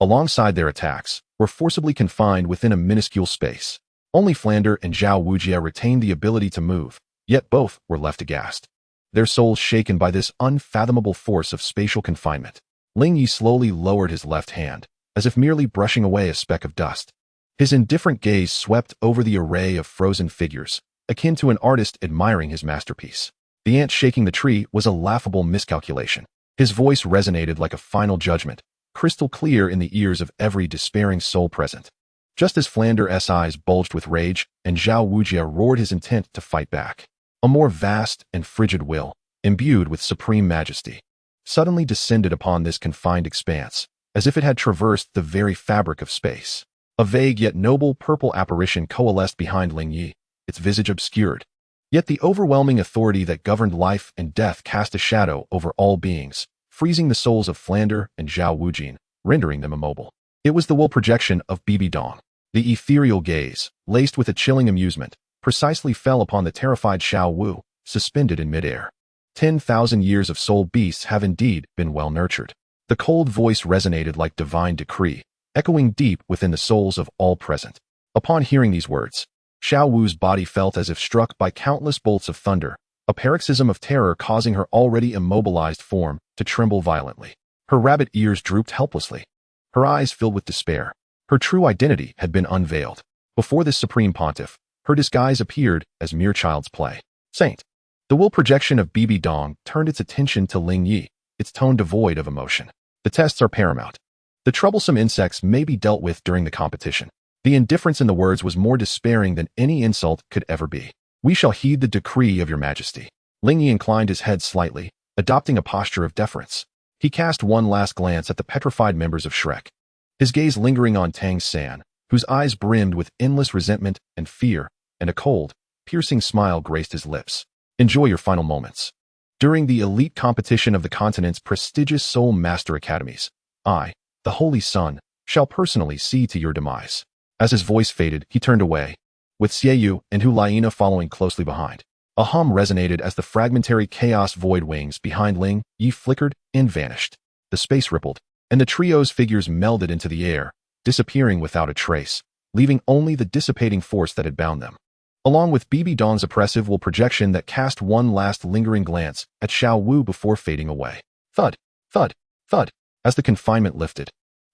S1: alongside their attacks, were forcibly confined within a minuscule space. Only Flander and Zhao Wujie retained the ability to move, yet both were left aghast, their souls shaken by this unfathomable force of spatial confinement. Ling Ye slowly lowered his left hand, as if merely brushing away a speck of dust. His indifferent gaze swept over the array of frozen figures, akin to an artist admiring his masterpiece. The ant shaking the tree was a laughable miscalculation. His voice resonated like a final judgment, crystal clear in the ears of every despairing soul present. Just as Flander's eyes bulged with rage and Zhao Wujie roared his intent to fight back, a more vast and frigid will, imbued with supreme majesty, suddenly descended upon this confined expanse, as if it had traversed the very fabric of space. A vague yet noble purple apparition coalesced behind Ling Ye, its visage obscured. Yet the overwhelming authority that governed life and death cast a shadow over all beings, freezing the souls of Flander and Zhao Wujie, rendering them immobile. It was the will projection of Bibi Dong. The ethereal gaze, laced with a chilling amusement, precisely fell upon the terrified Xiao Wu, suspended in midair. 10,000 years of soul beasts have indeed been well nurtured. The cold voice resonated like divine decree, echoing deep within the souls of all present. Upon hearing these words, Xiao Wu's body felt as if struck by countless bolts of thunder, a paroxysm of terror causing her already immobilized form to tremble violently. Her rabbit ears drooped helplessly. Her eyes filled with despair. Her true identity had been unveiled. Before this supreme pontiff, her disguise appeared as mere child's play. Saint. The will projection of Bibi Dong turned its attention to Ling Ye, its tone devoid of emotion. The tests are paramount. The troublesome insects may be dealt with during the competition. The indifference in the words was more despairing than any insult could ever be. We shall heed the decree of your majesty. Ling Ye inclined his head slightly, adopting a posture of deference. He cast one last glance at the petrified members of Shrek, his gaze lingering on Tang San, whose eyes brimmed with endless resentment and fear, and a cold, piercing smile graced his lips. Enjoy your final moments. During the elite competition of the continent's prestigious Soul Master Academies, I, the Holy Sun, shall personally see to your demise. As his voice faded, he turned away, with Xieyu and Hu Laina following closely behind. A hum resonated as the fragmentary chaos void wings behind Ling Ye flickered and vanished. The space rippled, and the trio's figures melded into the air, disappearing without a trace, leaving only the dissipating force that had bound them. Along with Bibi Dong's oppressive will projection that cast one last lingering glance at Xiao Wu before fading away. Thud, thud, thud, as the confinement lifted.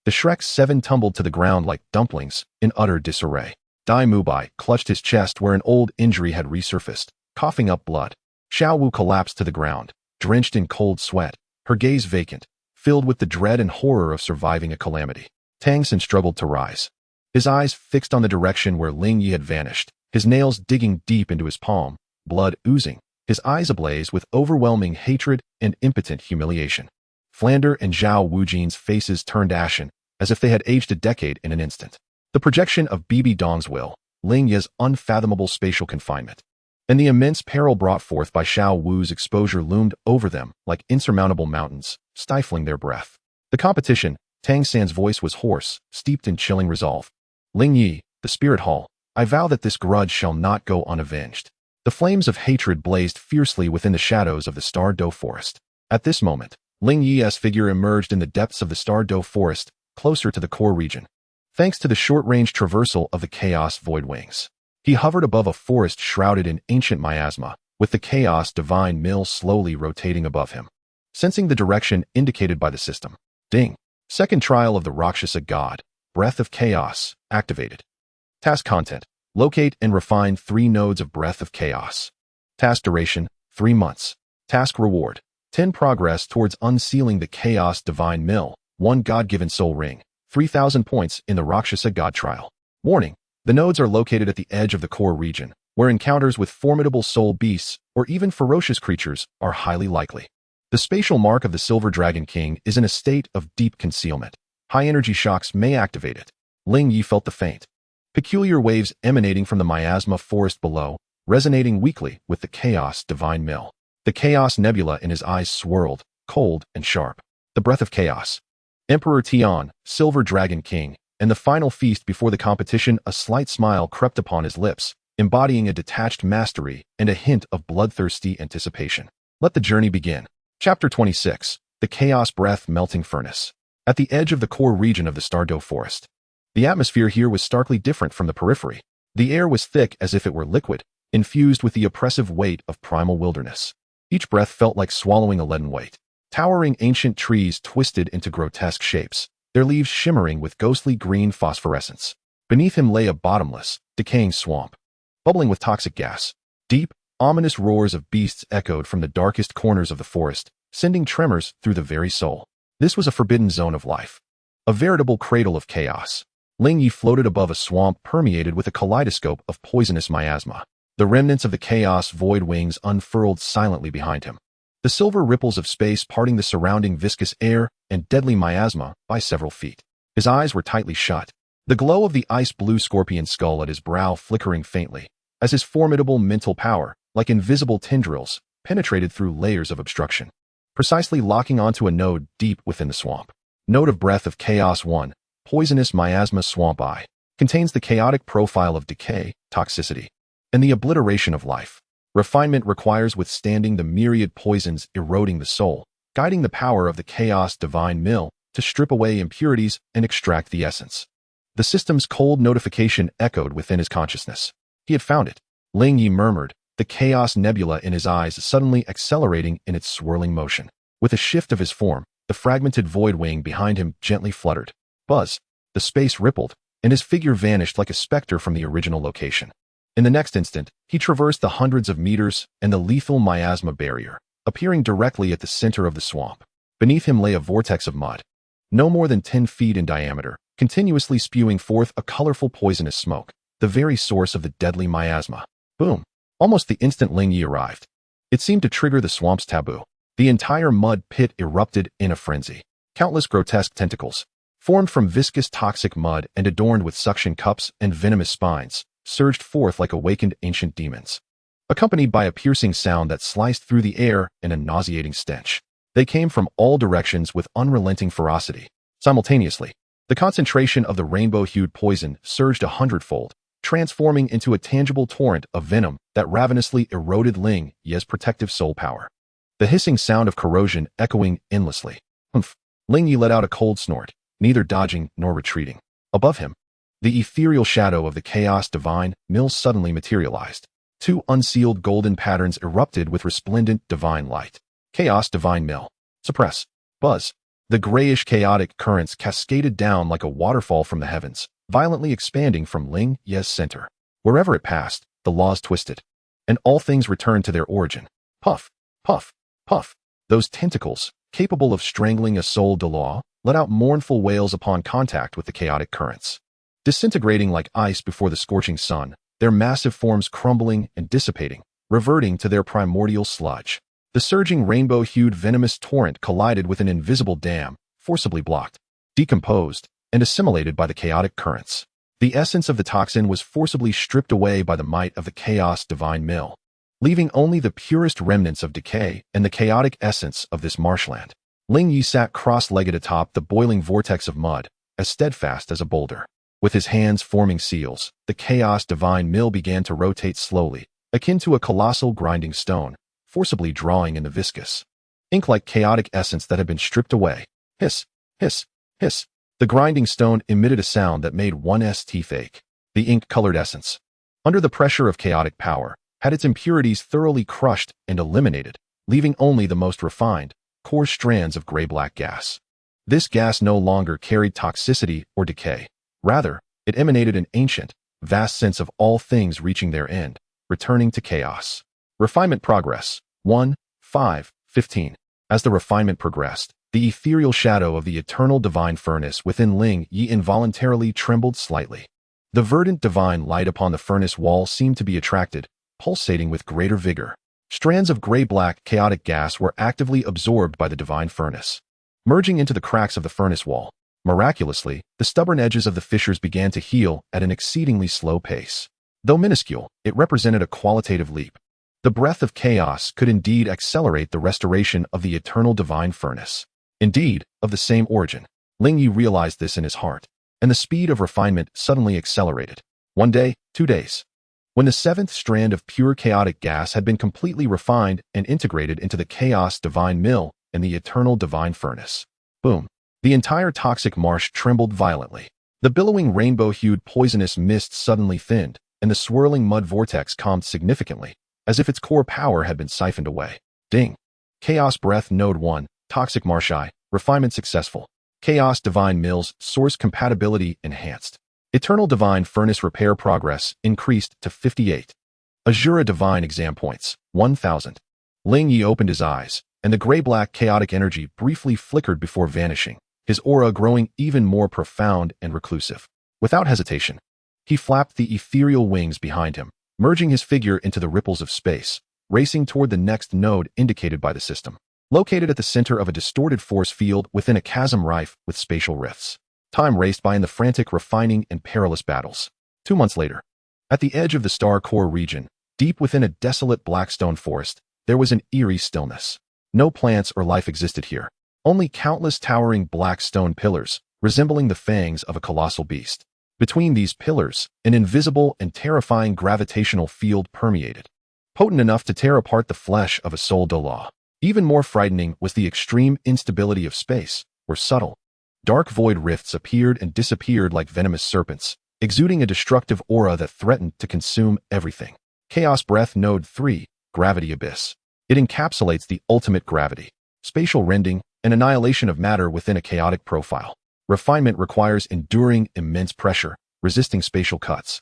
S1: The Shrek's 7 tumbled to the ground like dumplings, in utter disarray. Dai Mubai clutched his chest where an old injury had resurfaced, coughing up blood. Xiao Wu collapsed to the ground, drenched in cold sweat, her gaze vacant, filled with the dread and horror of surviving a calamity. Tang San struggled to rise, his eyes fixed on the direction where Ling Ye had vanished, his nails digging deep into his palm, blood oozing, his eyes ablaze with overwhelming hatred and impotent humiliation. Flander and Zhao Wujie's faces turned ashen, as if they had aged a decade in an instant. The projection of Bibi Dong's will, Ling Ye's unfathomable spatial confinement, and the immense peril brought forth by Xiao Wu's exposure loomed over them like insurmountable mountains, stifling their breath. The competition, Tang San's voice was hoarse, steeped in chilling resolve. Ling Ye, the spirit hall, I vow that this grudge shall not go unavenged. The flames of hatred blazed fiercely within the shadows of the Star Doe forest. At this moment, Ling Ye's figure emerged in the depths of the Star Doe forest, closer to the core region. Thanks to the short-range traversal of the Chaos Void Wings, he hovered above a forest shrouded in ancient miasma, with the Chaos Divine Mill slowly rotating above him. Sensing the direction indicated by the system, ding. Second trial of the Rakshasa God, Breath of Chaos, activated. Task content, locate and refine 3 nodes of Breath of Chaos. Task duration, 3 months. Task reward, 10 progress towards unsealing the Chaos Divine Mill, 1 God-given soul ring, 3,000 points in the Rakshasa God trial. Warning, the nodes are located at the edge of the core region, where encounters with formidable soul beasts or even ferocious creatures are highly likely. The spatial mark of the Silver Dragon King is in a state of deep concealment. High-energy shocks may activate it. Ling Ye felt the faint, peculiar waves emanating from the miasma forest below, resonating weakly with the Chaos Divine Mill. The Chaos Nebula in his eyes swirled, cold and sharp. The breath of chaos. Emperor Tian, Silver Dragon King, and the final feast before the competition, a slight smile crept upon his lips, embodying a detached mastery and a hint of bloodthirsty anticipation. Let the journey begin. Chapter 26, The Chaos Breath Melting Furnace. at the edge of the core region of the Stardow forest. The atmosphere here was starkly different from the periphery. The air was thick as if it were liquid, infused with the oppressive weight of primal wilderness. Each breath felt like swallowing a leaden weight. Towering ancient trees twisted into grotesque shapes, their leaves shimmering with ghostly green phosphorescence. Beneath him lay a bottomless, decaying swamp, bubbling with toxic gas. Deep, ominous roars of beasts echoed from the darkest corners of the forest, sending tremors through the very soul. This was a forbidden zone of life, a veritable cradle of chaos. Ling Ye floated above a swamp permeated with a kaleidoscope of poisonous miasma. The remnants of the chaos void wings unfurled silently behind him, the silver ripples of space parting the surrounding viscous air and deadly miasma by several feet. His eyes were tightly shut, the glow of the ice-blue scorpion skull at his brow flickering faintly, as his formidable mental power, like invisible tendrils, penetrated through layers of obstruction, precisely locking onto a node deep within the swamp. Node of breath of chaos 1, poisonous miasma swamp eye, contains the chaotic profile of decay, toxicity, and the obliteration of life. Refinement requires withstanding the myriad poisons eroding the soul, guiding the power of the chaos divine mill to strip away impurities and extract the essence. The system's cold notification echoed within his consciousness. He had found it. Ling Ye murmured, the chaos nebula in his eyes suddenly accelerating in its swirling motion. With a shift of his form, the fragmented void wing behind him gently fluttered. Buzz. The space rippled, and his figure vanished like a specter from the original location. In the next instant, he traversed the hundreds of meters and the lethal miasma barrier, appearing directly at the center of the swamp. Beneath him lay a vortex of mud, no more than 10 feet in diameter, continuously spewing forth a colorful poisonous smoke, the very source of the deadly miasma. Boom! Almost the instant Ling Ye arrived, it seemed to trigger the swamp's taboo. The entire mud pit erupted in a frenzy. Countless grotesque tentacles, formed from viscous toxic mud and adorned with suction cups and venomous spines, surged forth like awakened ancient demons, accompanied by a piercing sound that sliced through the air and a nauseating stench. They came from all directions with unrelenting ferocity. Simultaneously, the concentration of the rainbow-hued poison surged 100-fold, transforming into a tangible torrent of venom that ravenously eroded Ling Ye's protective soul power. The hissing sound of corrosion echoing endlessly. Humph! Ling Ye let out a cold snort, neither dodging nor retreating. Above him, the ethereal shadow of the chaos divine mill suddenly materialized. 2 unsealed golden patterns erupted with resplendent divine light. Chaos divine mill. Suppress. Buzz. The grayish chaotic currents cascaded down like a waterfall from the heavens, violently expanding from Ling Ye's center. Wherever it passed, the laws twisted, and all things returned to their origin. Puff, puff, puff. Those tentacles, capable of strangling a soul Douluo, let out mournful wails upon contact with the chaotic currents. Disintegrating like ice before the scorching sun, their massive forms crumbling and dissipating, reverting to their primordial sludge. The surging rainbow-hued venomous torrent collided with an invisible dam, forcibly blocked, decomposed, and assimilated by the chaotic currents. The essence of the toxin was forcibly stripped away by the might of the chaos divine mill, leaving only the purest remnants of decay and the chaotic essence of this marshland. Ling Ye sat cross-legged atop the boiling vortex of mud, as steadfast as a boulder. With his hands forming seals, the chaos divine mill began to rotate slowly, akin to a colossal grinding stone, forcibly drawing in the viscous, ink-like chaotic essence that had been stripped away. Hiss, hiss, hiss. The grinding stone emitted a sound that made one's teeth ache. The ink-colored essence, under the pressure of chaotic power, had its impurities thoroughly crushed and eliminated, leaving only the most refined, coarse strands of gray-black gas. This gas no longer carried toxicity or decay. Rather, it emanated an ancient, vast sense of all things reaching their end, returning to chaos. Refinement progress. 1:5:15. As the refinement progressed, the ethereal shadow of the eternal divine furnace within Ling Ye involuntarily trembled slightly. The verdant divine light upon the furnace wall seemed to be attracted, pulsating with greater vigor. Strands of gray-black chaotic gas were actively absorbed by the divine furnace, merging into the cracks of the furnace wall. Miraculously, the stubborn edges of the fissures began to heal at an exceedingly slow pace. Though minuscule, it represented a qualitative leap. The breath of chaos could indeed accelerate the restoration of the eternal divine furnace. Indeed, of the same origin. Ling Ye realized this in his heart, and the speed of refinement suddenly accelerated. 1 day, 2 days. When the 7th strand of pure chaotic gas had been completely refined and integrated into the chaos divine mill and the eternal divine furnace. Boom. The entire toxic marsh trembled violently. The billowing rainbow-hued poisonous mist suddenly thinned, and the swirling mud vortex calmed significantly, as if its core power had been siphoned away. Ding. Chaos Breath Node 1, Toxic Marshi, Refinement Successful. Chaos Divine Mills, Source Compatibility Enhanced. Eternal Divine Furnace Repair Progress increased to 58. Azura Divine Exam Points, 1,000. Ling Ye opened his eyes, and the gray-black chaotic energy briefly flickered before vanishing, his aura growing even more profound and reclusive. Without hesitation, he flapped the ethereal wings behind him, merging his figure into the ripples of space, racing toward the next node indicated by the system. Located at the center of a distorted force field within a chasm rife with spatial rifts. Time raced by in the frantic, refining, and perilous battles. 2 months later, at the edge of the Star Core region, deep within a desolate blackstone forest, there was an eerie stillness. No plants or life existed here, only countless towering black stone pillars, resembling the fangs of a colossal beast. Between these pillars, an invisible and terrifying gravitational field permeated, potent enough to tear apart the flesh of a soul Douluo. Even more frightening was the extreme instability of space, where subtle, dark void rifts appeared and disappeared like venomous serpents, exuding a destructive aura that threatened to consume everything. Chaos Breath Node 3, Gravity Abyss. It encapsulates the ultimate gravity, spatial rending, and annihilation of matter within a chaotic profile. Refinement requires enduring immense pressure, resisting spatial cuts,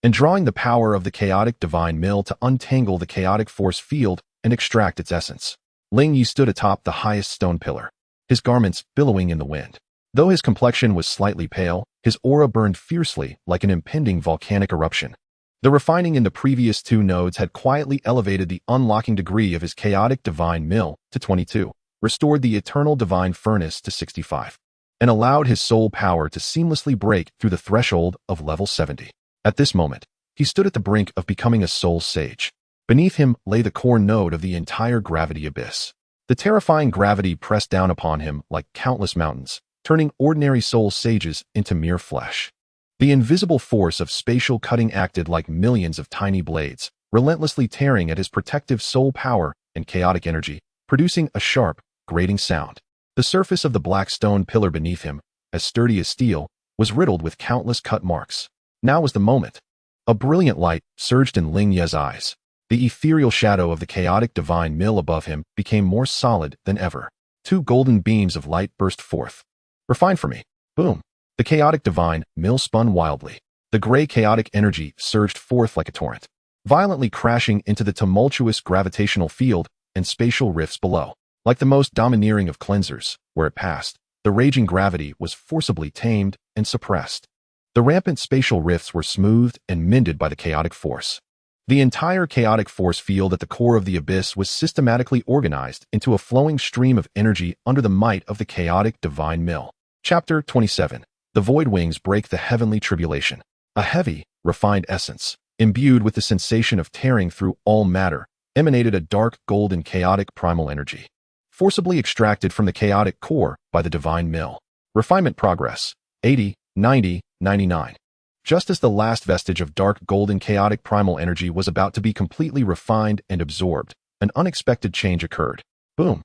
S1: and drawing the power of the chaotic divine mill to untangle the chaotic force field and extract its essence. Ling Ye stood atop the highest stone pillar, his garments billowing in the wind. Though his complexion was slightly pale, his aura burned fiercely like an impending volcanic eruption. The refining in the previous 2 nodes had quietly elevated the unlocking degree of his chaotic divine mill to 22, restored the eternal divine furnace to 65, and allowed his soul power to seamlessly break through the threshold of level 70. At this moment, he stood at the brink of becoming a soul sage. Beneath him lay the core node of the entire gravity abyss. The terrifying gravity pressed down upon him like countless mountains, turning ordinary soul sages into mere flesh. The invisible force of spatial cutting acted like millions of tiny blades, relentlessly tearing at his protective soul power and chaotic energy, producing a sharp, grating sound. The surface of the black stone pillar beneath him, as sturdy as steel, was riddled with countless cut marks. Now was the moment. A brilliant light surged in Ling Ye's eyes. The ethereal shadow of the chaotic divine mill above him became more solid than ever. 2 golden beams of light burst forth. Refine for me. Boom. The chaotic divine mill spun wildly. The gray chaotic energy surged forth like a torrent, violently crashing into the tumultuous gravitational field and spatial rifts below. Like the most domineering of cleansers, where it passed, the raging gravity was forcibly tamed and suppressed. The rampant spatial rifts were smoothed and mended by the chaotic force. The entire chaotic force field at the core of the abyss was systematically organized into a flowing stream of energy under the might of the chaotic divine mill. Chapter 27. The void wings break the heavenly tribulation. A heavy, refined essence, imbued with the sensation of tearing through all matter, emanated a dark golden chaotic primal energy, forcibly extracted from the chaotic core by the divine mill. Refinement progress, 80, 90, 99. Just as the last vestige of dark golden chaotic primal energy was about to be completely refined and absorbed, an unexpected change occurred. Boom.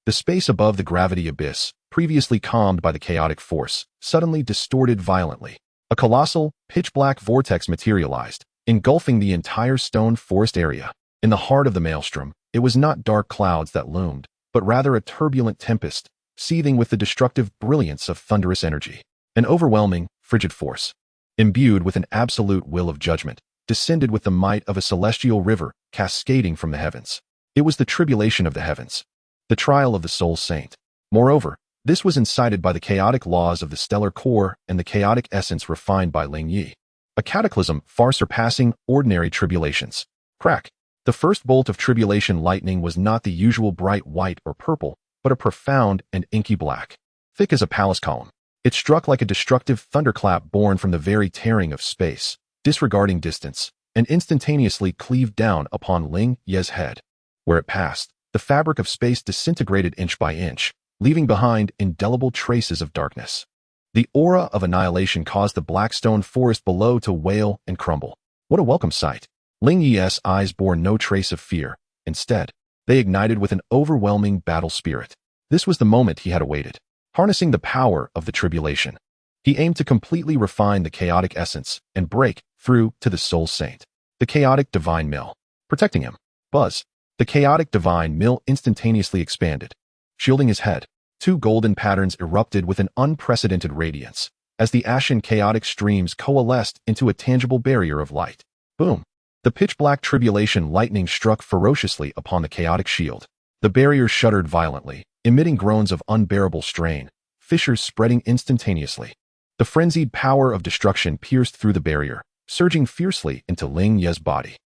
S1: The space above the gravity abyss, previously calmed by the chaotic force, suddenly distorted violently. A colossal, pitch-black vortex materialized, engulfing the entire stone forest area. In the heart of the maelstrom, it was not dark clouds that loomed, but rather a turbulent tempest, seething with the destructive brilliance of thunderous energy. An overwhelming, frigid force, imbued with an absolute will of judgment, descended with the might of a celestial river cascading from the heavens. It was the tribulation of the heavens, the trial of the soul saint. Moreover, this was incited by the chaotic laws of the stellar core and the chaotic essence refined by Ling Ye. A cataclysm far surpassing ordinary tribulations. Crack. The first bolt of tribulation lightning was not the usual bright white or purple, but a profound and inky black, thick as a palace column. It struck like a destructive thunderclap born from the very tearing of space, disregarding distance, and instantaneously cleaved down upon Ling Ye's head. Where it passed, the fabric of space disintegrated inch by inch, leaving behind indelible traces of darkness. The aura of annihilation caused the blackstone forest below to wail and crumble. What a welcome sight! Ling Ye's eyes bore no trace of fear. Instead, they ignited with an overwhelming battle spirit. This was the moment he had awaited. harnessing the power of the tribulation. He aimed to completely refine the chaotic essence and break through to the soul saint, the chaotic divine mill. Protecting him. Buzz. The chaotic divine mill instantaneously expanded. Shielding his head, two golden patterns erupted with an unprecedented radiance, as the ashen chaotic streams coalesced into a tangible barrier of light. Boom. The pitch-black tribulation lightning struck ferociously upon the chaotic shield. The barrier shuddered violently, emitting groans of unbearable strain, fissures spreading instantaneously. The frenzied power of destruction pierced through the barrier, surging fiercely into Ling Ye's body.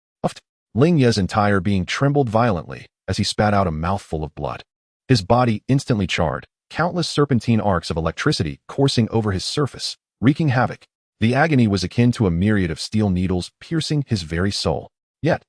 S1: Ling Ye's entire being trembled violently as he spat out a mouthful of blood. His body instantly charred, countless serpentine arcs of electricity coursing over his surface, wreaking havoc. The agony was akin to a myriad of steel needles piercing his very soul. Yet,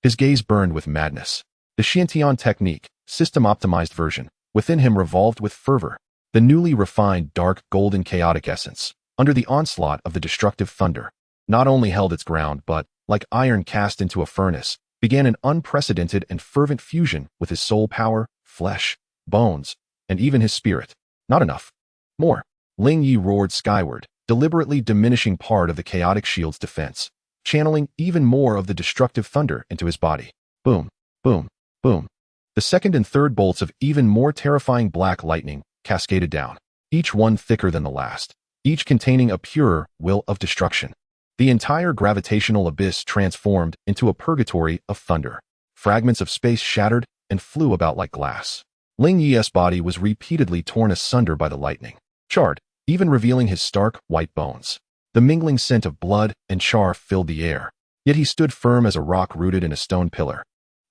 S1: his gaze burned with madness. The Xiantian technique, system-optimized version, within him revolved with fervor. The newly refined dark golden chaotic essence, under the onslaught of the destructive thunder, not only held its ground but, like iron cast into a furnace, began an unprecedented and fervent fusion with his soul power, flesh, bones, and even his spirit. Not enough. More. Ling Ye roared skyward, deliberately diminishing part of the chaotic shield's defense, channeling even more of the destructive thunder into his body. Boom, boom, boom. The second and third bolts of even more terrifying black lightning cascaded down, each one thicker than the last, each containing a purer will of destruction. The entire gravitational abyss transformed into a purgatory of thunder. Fragments of space shattered and flew about like glass. Ling Ye's body was repeatedly torn asunder by the lightning, charred, even revealing his stark, white bones. The mingling scent of blood and char filled the air, yet he stood firm as a rock rooted in a stone pillar,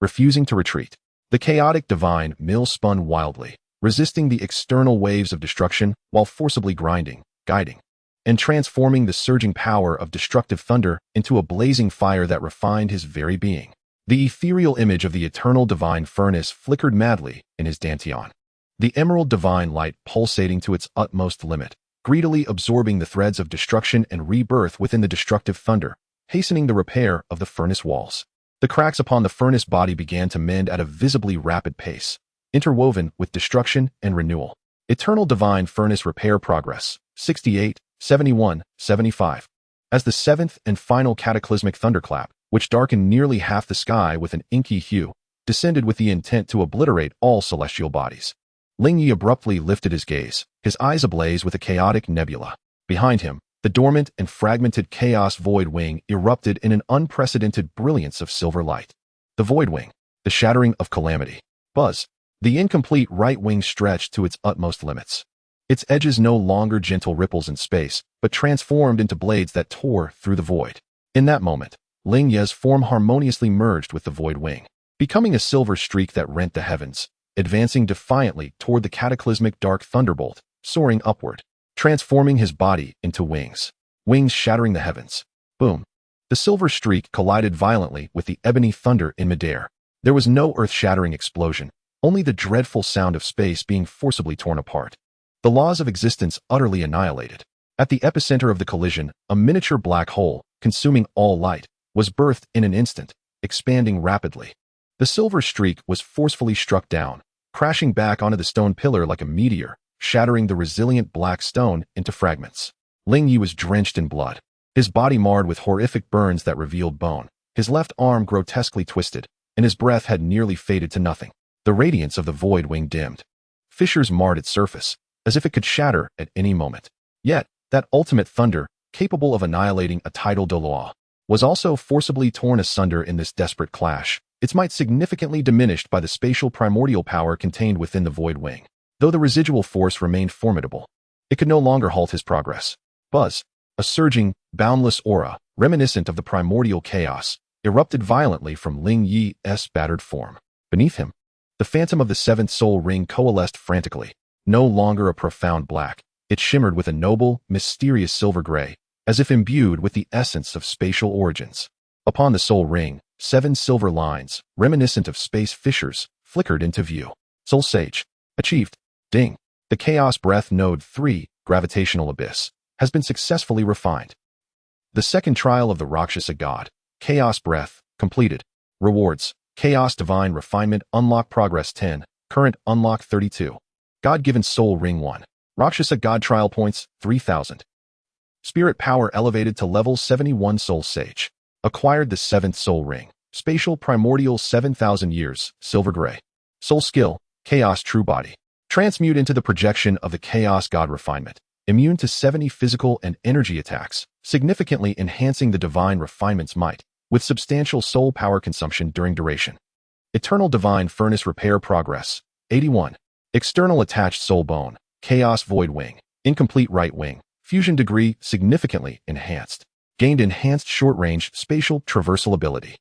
S1: refusing to retreat. The chaotic divine mill spun wildly, resisting the external waves of destruction while forcibly grinding, guiding, and transforming the surging power of destructive thunder into a blazing fire that refined his very being. The ethereal image of the eternal divine furnace flickered madly in his dantian, the emerald divine light pulsating to its utmost limit, greedily absorbing the threads of destruction and rebirth within the destructive thunder, hastening the repair of the furnace walls. The cracks upon the furnace body began to mend at a visibly rapid pace, interwoven with destruction and renewal. Eternal divine furnace repair progress, 68, 71, 75. As the seventh and final cataclysmic thunderclap, which darkened nearly half the sky with an inky hue, descended with the intent to obliterate all celestial bodies. Ling Ye abruptly lifted his gaze, his eyes ablaze with a chaotic nebula. Behind him, the dormant and fragmented chaos void wing erupted in an unprecedented brilliance of silver light. The void wing, the shattering of calamity. Buzz. The incomplete right wing stretched to its utmost limits. Its edges no longer gentle ripples in space, but transformed into blades that tore through the void. In that moment, Ling Ye's form harmoniously merged with the void wing, becoming a silver streak that rent the heavens, advancing defiantly toward the cataclysmic dark thunderbolt, soaring upward, transforming his body into wings. Wings shattering the heavens. Boom. The silver streak collided violently with the ebony thunder in midair. There was no earth-shattering explosion, only the dreadful sound of space being forcibly torn apart. The laws of existence utterly annihilated. At the epicenter of the collision, a miniature black hole, consuming all light, was birthed in an instant, expanding rapidly. The silver streak was forcefully struck down, crashing back onto the stone pillar like a meteor, shattering the resilient black stone into fragments. Ling Ye was drenched in blood, his body marred with horrific burns that revealed bone, his left arm grotesquely twisted, and his breath had nearly faded to nothing. The radiance of the void wing dimmed. Fissures marred its surface, as if it could shatter at any moment. Yet, that ultimate thunder, capable of annihilating a tidal Douluo, was also forcibly torn asunder in this desperate clash, its might significantly diminished by the spatial primordial power contained within the void wing. Though the residual force remained formidable, it could no longer halt his progress. Buzz, a surging, boundless aura, reminiscent of the primordial chaos, erupted violently from Ling Ye's battered form. Beneath him, the phantom of the seventh soul ring coalesced frantically. No longer a profound black, it shimmered with a noble, mysterious silver gray, as if imbued with the essence of spatial origins. Upon the soul ring, 7 silver lines, reminiscent of space fissures, flickered into view. Soul Sage. Achieved. Ding. The Chaos Breath Node 3, Gravitational Abyss, has been successfully refined. The second trial of the Rakshasa God, Chaos Breath, completed. Rewards. Chaos Divine Refinement Unlock Progress 10, Current Unlock 32. God-given Soul Ring 1. Rakshasa God Trial Points, 3,000. Spirit Power elevated to level 71 Soul Sage. Acquired the 7th Soul Ring. Spatial Primordial 7,000 years, Silver Gray. Soul Skill, Chaos True Body. Transmute into the projection of the Chaos God Refinement. Immune to 70 physical and energy attacks, significantly enhancing the Divine Refinement's might, with substantial soul power consumption during duration. Eternal Divine Furnace Repair Progress, 81. External Attached Soul Bone, Chaos Void Wing, Incomplete Right Wing, Fusion Degree significantly enhanced. Gained enhanced short-range spatial traversal ability.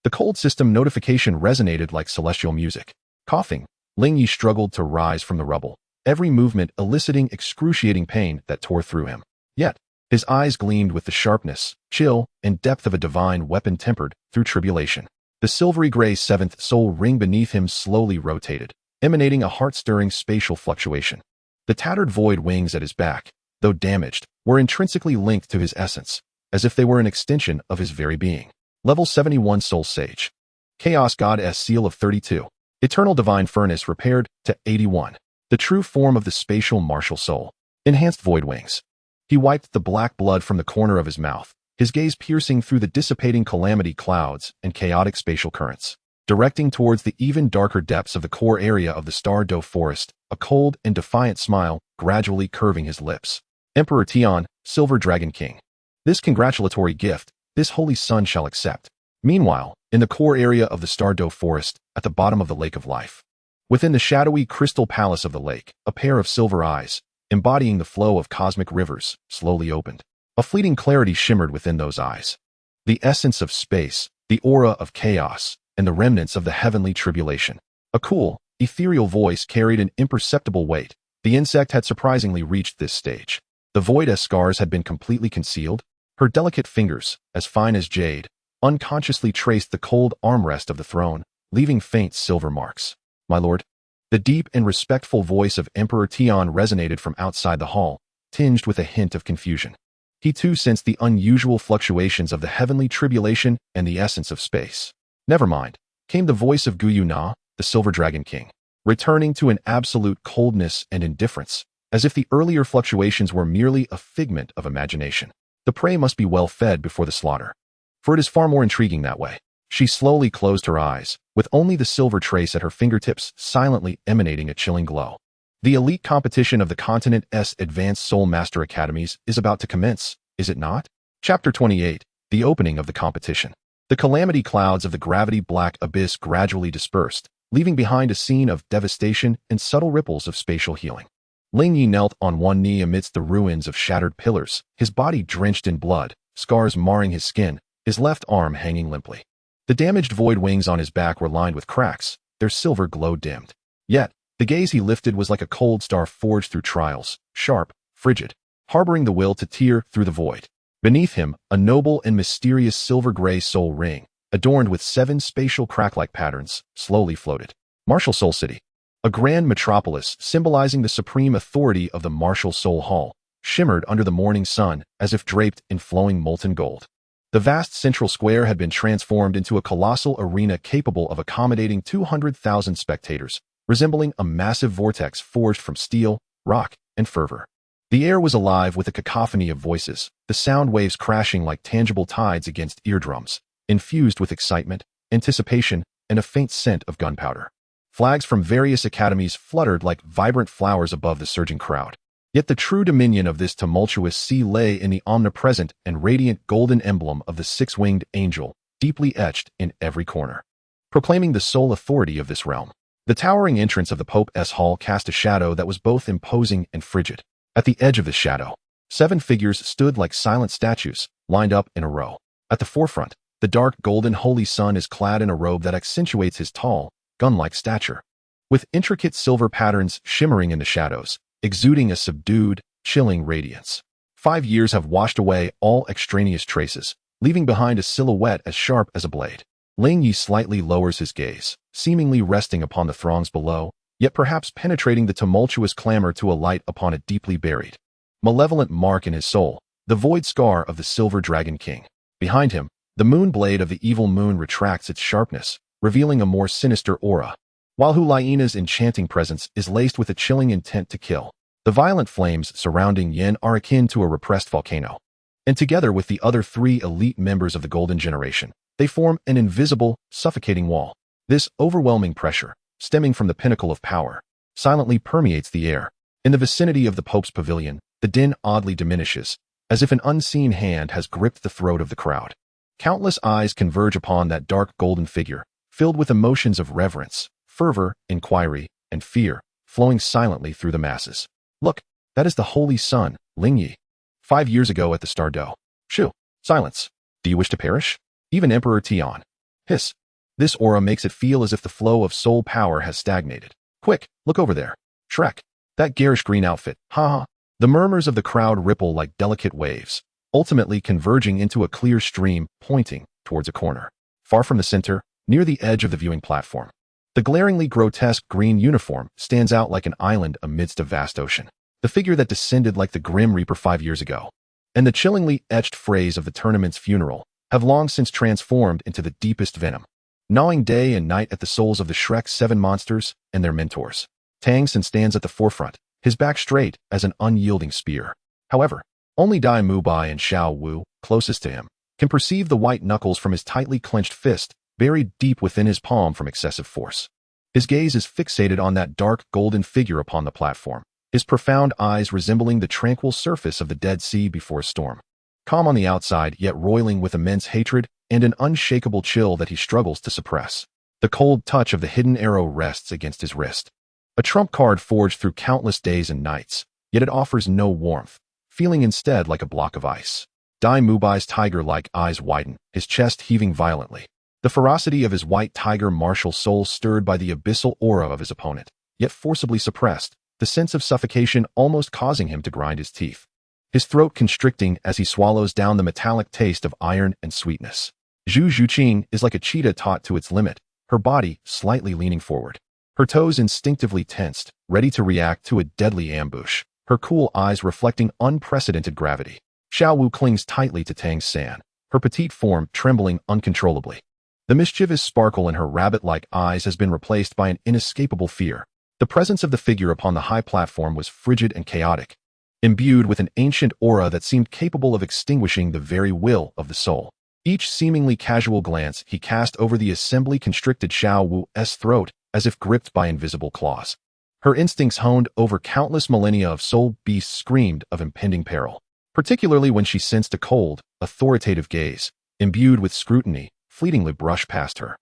S1: The cold system notification resonated like celestial music. Coughing, Ling Ye struggled to rise from the rubble, every movement eliciting excruciating pain that tore through him. Yet, his eyes gleamed with the sharpness, chill, and depth of a divine weapon tempered through tribulation. The silvery gray 7th soul ring beneath him slowly rotated, emanating a heart-stirring spatial fluctuation. The tattered void wings at his back, though damaged, were intrinsically linked to his essence, as if they were an extension of his very being. Level 71 Soul Sage. Chaos Goddess Seal of 32. Eternal Divine Furnace repaired to 81. The true form of the spatial martial soul. Enhanced void wings. He wiped the black blood from the corner of his mouth, his gaze piercing through the dissipating calamity clouds and chaotic spatial currents, directing towards the even darker depths of the core area of the Star Doe Forest, a cold and defiant smile gradually curving his lips. Emperor Tian, Silver Dragon King. This congratulatory gift, this holy sun shall accept. Meanwhile, in the core area of the Star Doe Forest, at the bottom of the Lake of Life, within the shadowy crystal palace of the lake, a pair of silver eyes, embodying the flow of cosmic rivers, slowly opened. A fleeting clarity shimmered within those eyes. The essence of space, the aura of chaos, and the remnants of the heavenly tribulation. A cool, ethereal voice carried an imperceptible weight. The insect had surprisingly reached this stage. The void scars had been completely concealed. Her delicate fingers, as fine as jade, unconsciously traced the cold armrest of the throne, leaving faint silver marks. My lord. The deep and respectful voice of Emperor Tian resonated from outside the hall, tinged with a hint of confusion. He too sensed the unusual fluctuations of the heavenly tribulation and the essence of space. Never mind, came the voice of Guyu Na, the Silver Dragon King, returning to an absolute coldness and indifference, as if the earlier fluctuations were merely a figment of imagination. The prey must be well fed before the slaughter, for it is far more intriguing that way. She slowly closed her eyes, with only the silver trace at her fingertips silently emanating a chilling glow. The elite competition of the continent's Advanced Soul Master Academies is about to commence, is it not? Chapter 28, The Opening of the Competition. The calamity clouds of the gravity-black abyss gradually dispersed, leaving behind a scene of devastation and subtle ripples of spatial healing. Ling Ye knelt on one knee amidst the ruins of shattered pillars, his body drenched in blood, scars marring his skin, his left arm hanging limply. The damaged void wings on his back were lined with cracks, their silver glow dimmed. Yet, the gaze he lifted was like a cold star forged through trials, sharp, frigid, harboring the will to tear through the void. Beneath him, a noble and mysterious silver-gray soul ring, adorned with 7 spatial crack-like patterns, slowly floated. Martial Soul City. A grand metropolis symbolizing the supreme authority of the Martial Soul Hall, shimmered under the morning sun as if draped in flowing molten gold. The vast central square had been transformed into a colossal arena capable of accommodating 200,000 spectators, resembling a massive vortex forged from steel, rock, and fervor. The air was alive with a cacophony of voices, the sound waves crashing like tangible tides against eardrums, infused with excitement, anticipation, and a faint scent of gunpowder. Flags from various academies fluttered like vibrant flowers above the surging crowd. Yet the true dominion of this tumultuous sea lay in the omnipresent and radiant golden emblem of the 6-winged angel, deeply etched in every corner, proclaiming the sole authority of this realm. The towering entrance of the Pope's hall cast a shadow that was both imposing and frigid. At the edge of the shadow, 7 figures stood like silent statues, lined up in a row. At the forefront, the dark golden holy sun is clad in a robe that accentuates his tall, gun-like stature, with intricate silver patterns shimmering in the shadows, exuding a subdued, chilling radiance. 5 years have washed away all extraneous traces, leaving behind a silhouette as sharp as a blade. Ling Ye slightly lowers his gaze, seemingly resting upon the throngs below, yet perhaps penetrating the tumultuous clamor to alight upon a deeply buried, malevolent mark in his soul, the void scar of the Silver Dragon King. Behind him, the moon blade of the evil moon retracts its sharpness, revealing a more sinister aura, while Hu Liena's enchanting presence is laced with a chilling intent to kill. The violent flames surrounding Yin are akin to a repressed volcano. And together with the other three elite members of the Golden Generation, they form an invisible, suffocating wall. This overwhelming pressure, stemming from the pinnacle of power, silently permeates the air. In the vicinity of the Pope's pavilion, the din oddly diminishes, as if an unseen hand has gripped the throat of the crowd. Countless eyes converge upon that dark golden figure, filled with emotions of reverence, fervor, inquiry, and fear, flowing silently through the masses. Look, that is the Holy Sun, Ling Ye. 5 years ago at the Star Doe. Shoo! Silence. Do you wish to perish? Even Emperor Tian. Hiss. This aura makes it feel as if the flow of soul power has stagnated. Quick, look over there. Shrek. That garish green outfit. Ha ha. The murmurs of the crowd ripple like delicate waves, ultimately converging into a clear stream pointing towards a corner. Far from the center, near the edge of the viewing platform, the glaringly grotesque green uniform stands out like an island amidst a vast ocean. The figure that descended like the Grim Reaper 5 years ago, and the chillingly etched phrase of the tournament's funeral, have long since transformed into the deepest venom, gnawing day and night at the souls of the Shrek 7 monsters and their mentors. Tang San stands at the forefront, his back straight as an unyielding spear. However, only Dai Mubai and Xiao Wu, closest to him, can perceive the white knuckles from his tightly clenched fist, buried deep within his palm from excessive force. His gaze is fixated on that dark golden figure upon the platform, his profound eyes resembling the tranquil surface of the Dead Sea before a storm. Calm on the outside, yet roiling with immense hatred and an unshakable chill that he struggles to suppress. The cold touch of the hidden arrow rests against his wrist. A trump card forged through countless days and nights, yet it offers no warmth, feeling instead like a block of ice. Dai Mubai's tiger-like eyes widen, his chest heaving violently. The ferocity of his white tiger martial soul stirred by the abyssal aura of his opponent, yet forcibly suppressed, the sense of suffocation almost causing him to grind his teeth. His throat constricting as he swallows down the metallic taste of iron and sweetness. Zhu Zhuqing is like a cheetah taught to its limit, her body slightly leaning forward. Her toes instinctively tensed, ready to react to a deadly ambush, her cool eyes reflecting unprecedented gravity. Xiao Wu clings tightly to Tang San, her petite form trembling uncontrollably. The mischievous sparkle in her rabbit-like eyes has been replaced by an inescapable fear. The presence of the figure upon the high platform was frigid and chaotic, imbued with an ancient aura that seemed capable of extinguishing the very will of the soul. Each seemingly casual glance he cast over the assembly constricted Xiao Wu's throat as if gripped by invisible claws. Her instincts honed over countless millennia of soul beasts screamed of impending peril, particularly when she sensed a cold, authoritative gaze, imbued with scrutiny, fleetingly brushed past her.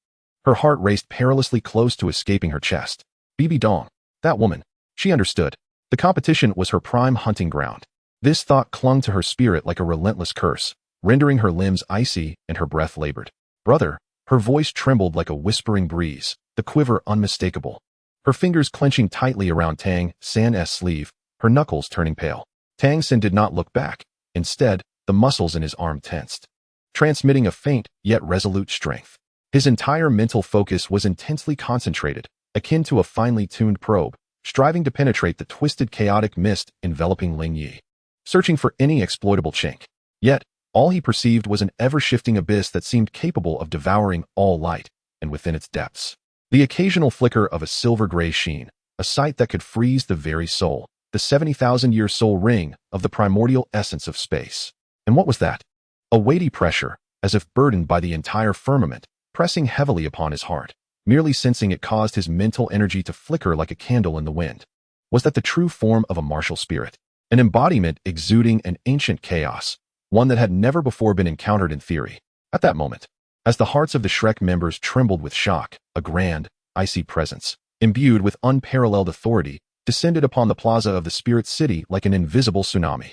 S1: Her heart raced perilously close to escaping her chest. Bibi Dong, that woman. She understood. The competition was her prime hunting ground. This thought clung to her spirit like a relentless curse, rendering her limbs icy and her breath labored. Brother, her voice trembled like a whispering breeze, the quiver unmistakable. Her fingers clenching tightly around Tang San's sleeve, her knuckles turning pale. Tang San did not look back. Instead, the muscles in his arm tensed, transmitting a faint yet resolute strength. His entire mental focus was intensely concentrated, akin to a finely tuned probe, striving to penetrate the twisted chaotic mist enveloping Ling Ye, searching for any exploitable chink. Yet, all he perceived was an ever-shifting abyss that seemed capable of devouring all light, and within its depths, the occasional flicker of a silver-gray sheen, a sight that could freeze the very soul, the 70,000-year soul ring of the primordial essence of space. And what was that? A weighty pressure, as if burdened by the entire firmament, pressing heavily upon his heart. Merely sensing it caused his mental energy to flicker like a candle in the wind. Was that the true form of a martial spirit? An embodiment exuding an ancient chaos, one that had never before been encountered in theory. At that moment, as the hearts of the Shrek members trembled with shock, a grand, icy presence, imbued with unparalleled authority, descended upon the plaza of the spirit city like an invisible tsunami.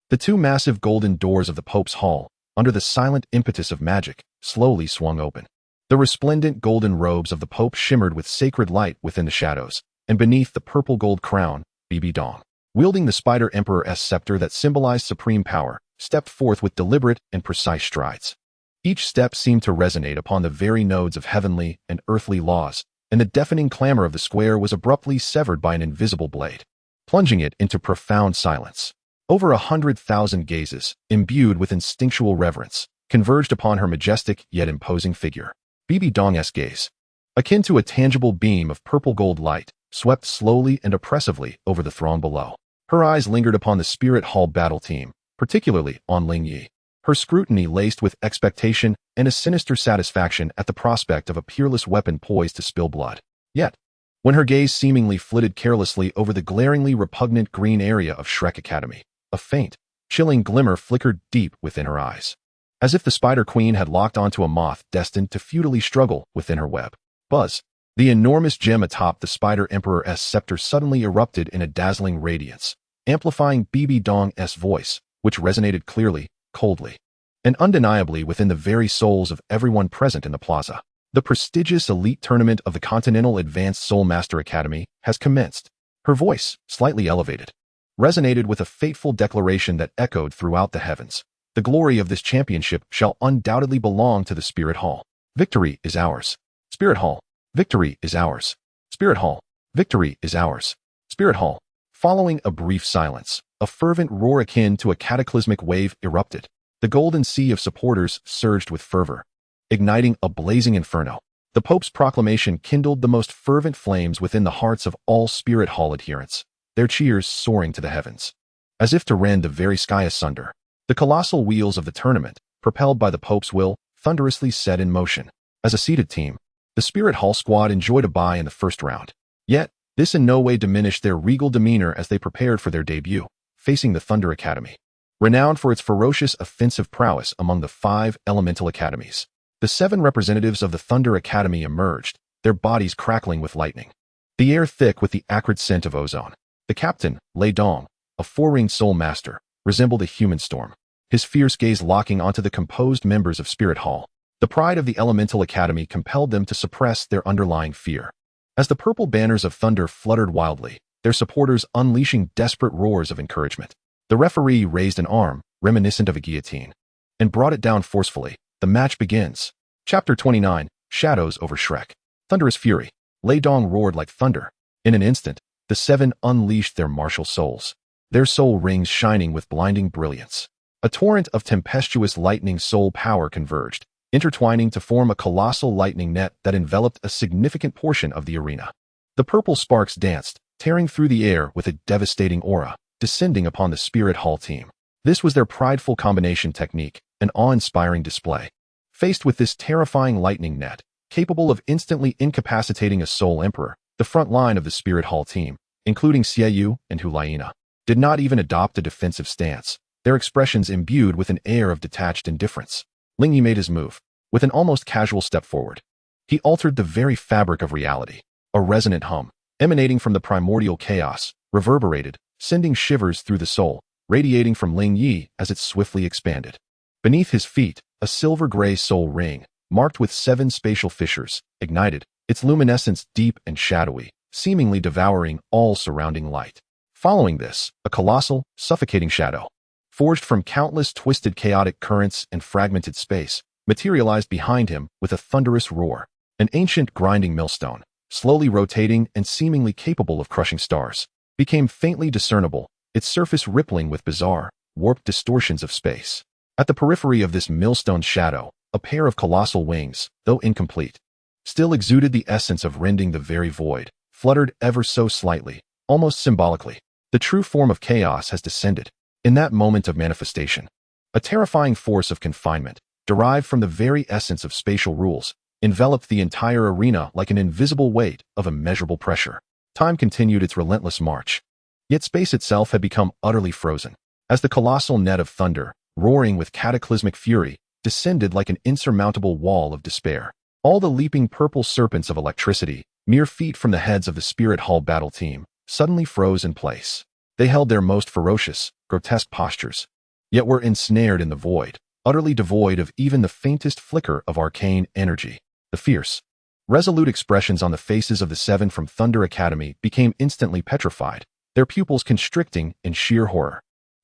S1: The two massive golden doors of the Pope's Hall, under the silent impetus of magic, slowly swung open. The resplendent golden robes of the Pope shimmered with sacred light within the shadows, and beneath the purple gold crown, Bibi Dong, wielding the Spider Emperor's scepter that symbolized supreme power, stepped forth with deliberate and precise strides. Each step seemed to resonate upon the very nodes of heavenly and earthly laws, and the deafening clamor of the square was abruptly severed by an invisible blade, plunging it into profound silence. Over 100,000 gazes, imbued with instinctual reverence, converged upon her majestic yet imposing figure. Bibi Dong's gaze, akin to a tangible beam of purple gold light, swept slowly and oppressively over the throng below. Her eyes lingered upon the Spirit Hall battle team, particularly on Ling Ye. Her scrutiny laced with expectation and a sinister satisfaction at the prospect of a peerless weapon poised to spill blood. Yet, when her gaze seemingly flitted carelessly over the glaringly repugnant green area of Shrek Academy, a faint, chilling glimmer flickered deep within her eyes, as if the Spider Queen had locked onto a moth destined to futilely struggle within her web. Buzz! The enormous gem atop the Spider Emperor's scepter suddenly erupted in a dazzling radiance, amplifying Bibi Dong's voice, which resonated clearly, coldly, and undeniably within the very souls of everyone present in the plaza. The prestigious elite tournament of the Continental Advanced Soul Master Academy has commenced. Her voice, slightly elevated, resonated with a fateful declaration that echoed throughout the heavens. The glory of this championship shall undoubtedly belong to the Spirit Hall. Victory is ours. Spirit Hall. Victory is ours. Spirit Hall. Victory is ours. Spirit Hall. Following a brief silence, a fervent roar akin to a cataclysmic wave erupted. The golden sea of supporters surged with fervor, igniting a blazing inferno. The Pope's proclamation kindled the most fervent flames within the hearts of all Spirit Hall adherents, their cheers soaring to the heavens, as if to rend the very sky asunder. The colossal wheels of the tournament, propelled by the Pope's will, thunderously set in motion. As a seeded team, the Spirit Hall squad enjoyed a bye in the first round. Yet, this in no way diminished their regal demeanor as they prepared for their debut, facing the Thunder Academy, renowned for its ferocious offensive prowess among the 5 elemental academies. The 7 representatives of the Thunder Academy emerged, their bodies crackling with lightning, the air thick with the acrid scent of ozone. The captain, Ling Ye, a 4-ringed soul master, resembled a human storm, his fierce gaze locking onto the composed members of Spirit Hall. The pride of the Elemental Academy compelled them to suppress their underlying fear. As the purple banners of thunder fluttered wildly, their supporters unleashing desperate roars of encouragement. The referee raised an arm, reminiscent of a guillotine, and brought it down forcefully. The match begins. Chapter 29, Shadows over Shrek. Thunderous fury. Ling Ye roared like thunder. In an instant, the 7 unleashed their martial souls, their soul rings shining with blinding brilliance. A torrent of tempestuous lightning soul power converged, intertwining to form a colossal lightning net that enveloped a significant portion of the arena. The purple sparks danced, tearing through the air with a devastating aura, descending upon the Spirit Hall team. This was their prideful combination technique, an awe-inspiring display. Faced with this terrifying lightning net, capable of instantly incapacitating a Soul Emperor, the front line of the Spirit Hall team, including Xiaoyu and Hulaina, did not even adopt a defensive stance, their expressions imbued with an air of detached indifference. Ling Ye made his move, with an almost casual step forward. He altered the very fabric of reality. A resonant hum, emanating from the primordial chaos, reverberated, sending shivers through the soul, radiating from Ling Ye as it swiftly expanded. Beneath his feet, a silver-gray soul ring, marked with 7 spatial fissures, ignited, its luminescence deep and shadowy, seemingly devouring all surrounding light. Following this, a colossal, suffocating shadow, forged from countless twisted chaotic currents and fragmented space, materialized behind him with a thunderous roar. An ancient grinding millstone, slowly rotating and seemingly capable of crushing stars, became faintly discernible, its surface rippling with bizarre, warped distortions of space. At the periphery of this millstone shadow, a pair of colossal wings, though incomplete, still exuded the essence of rending the very void, fluttered ever so slightly, almost symbolically. The true form of chaos has descended. In that moment of manifestation, a terrifying force of confinement, derived from the very essence of spatial rules, enveloped the entire arena like an invisible weight of immeasurable pressure. Time continued its relentless march. Yet space itself had become utterly frozen, as the colossal net of thunder, roaring with cataclysmic fury, descended like an insurmountable wall of despair. All the leaping purple serpents of electricity, mere feet from the heads of the Spirit Hall battle team, suddenly froze in place. They held their most ferocious, grotesque postures, yet were ensnared in the void, utterly devoid of even the faintest flicker of arcane energy. The fierce, resolute expressions on the faces of the 7 from Thunder Academy became instantly petrified, their pupils constricting in sheer horror.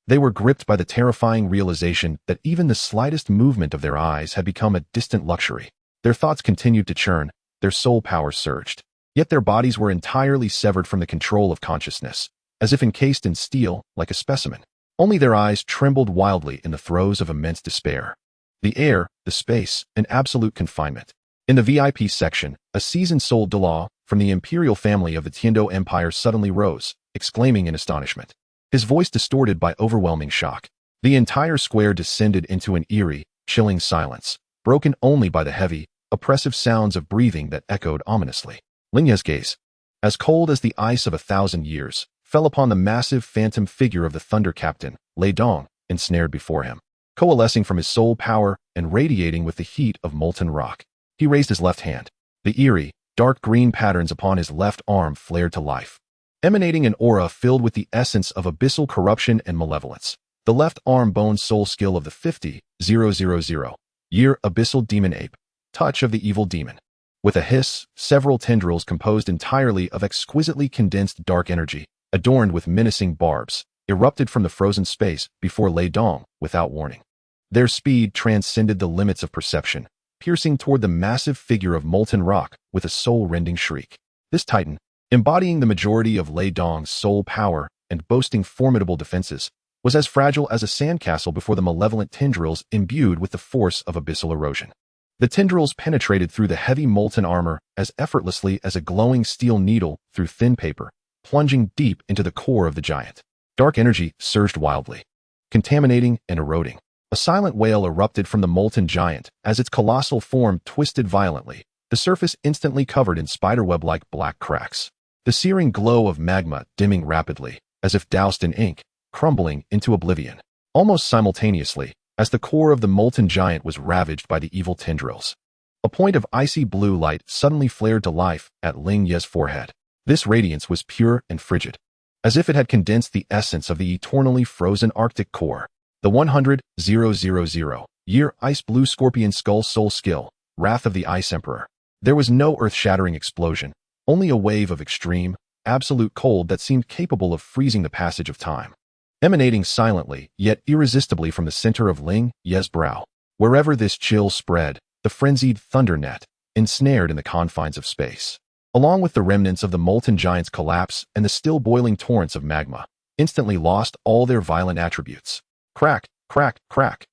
S1: They were gripped by the terrifying realization that even the slightest movement of their eyes had become a distant luxury. Their thoughts continued to churn, their soul power surged, yet their bodies were entirely severed from the control of consciousness, as if encased in steel like a specimen. Only their eyes trembled wildly in the throes of immense despair. The air, the space, and absolute confinement. In the VIP section, a seasoned soul Douluo from the imperial family of the Tiando Empire suddenly rose, exclaiming in astonishment. his voice distorted by overwhelming shock. The entire square descended into an eerie, chilling silence, broken only by the heavy, oppressive sounds of breathing that echoed ominously. Ling Ye's gaze, as cold as the ice of 1,000 years, fell upon the massive phantom figure of the Thunder Captain, Lei Dong, ensnared before him. Coalescing from his soul power and radiating with the heat of molten rock. He raised his left hand. The eerie, dark green patterns upon his left arm flared to life, emanating an aura filled with the essence of abyssal corruption and malevolence. The left arm bone soul skill of the 50,000 year abyssal demon ape, touch of the evil demon. With a hiss, several tendrils composed entirely of exquisitely condensed dark energy, adorned with menacing barbs, erupted from the frozen space before Lei Dong, without warning. Their speed transcended the limits of perception, piercing toward the massive figure of molten rock with a soul-rending shriek. This titan, embodying the majority of Lei Dong's soul power and boasting formidable defenses, was as fragile as a sandcastle before the malevolent tendrils imbued with the force of abyssal erosion. The tendrils penetrated through the heavy molten armor as effortlessly as a glowing steel needle through thin paper, plunging deep into the core of the giant. Dark energy surged wildly, contaminating and eroding. A silent wail erupted from the molten giant as its colossal form twisted violently, the surface instantly covered in spiderweb-like black cracks. The searing glow of magma dimming rapidly, as if doused in ink, crumbling into oblivion. Almost simultaneously, as the core of the molten giant was ravaged by the evil tendrils, a point of icy blue light suddenly flared to life at Ling Ye's forehead. This radiance was pure and frigid, as if it had condensed the essence of the eternally frozen Arctic core. The 100,000 year ice blue scorpion skull soul skill, Wrath of the Ice Emperor. There was no earth-shattering explosion, only a wave of extreme, absolute cold that seemed capable of freezing the passage of time. Emanating silently, yet irresistibly from the center of Ling Ye's brow. Wherever this chill spread, the frenzied thunder net, ensnared in the confines of space. Along with the remnants of the molten giant's collapse and the still boiling torrents of magma, instantly lost all their violent attributes. Crack, crack, crack.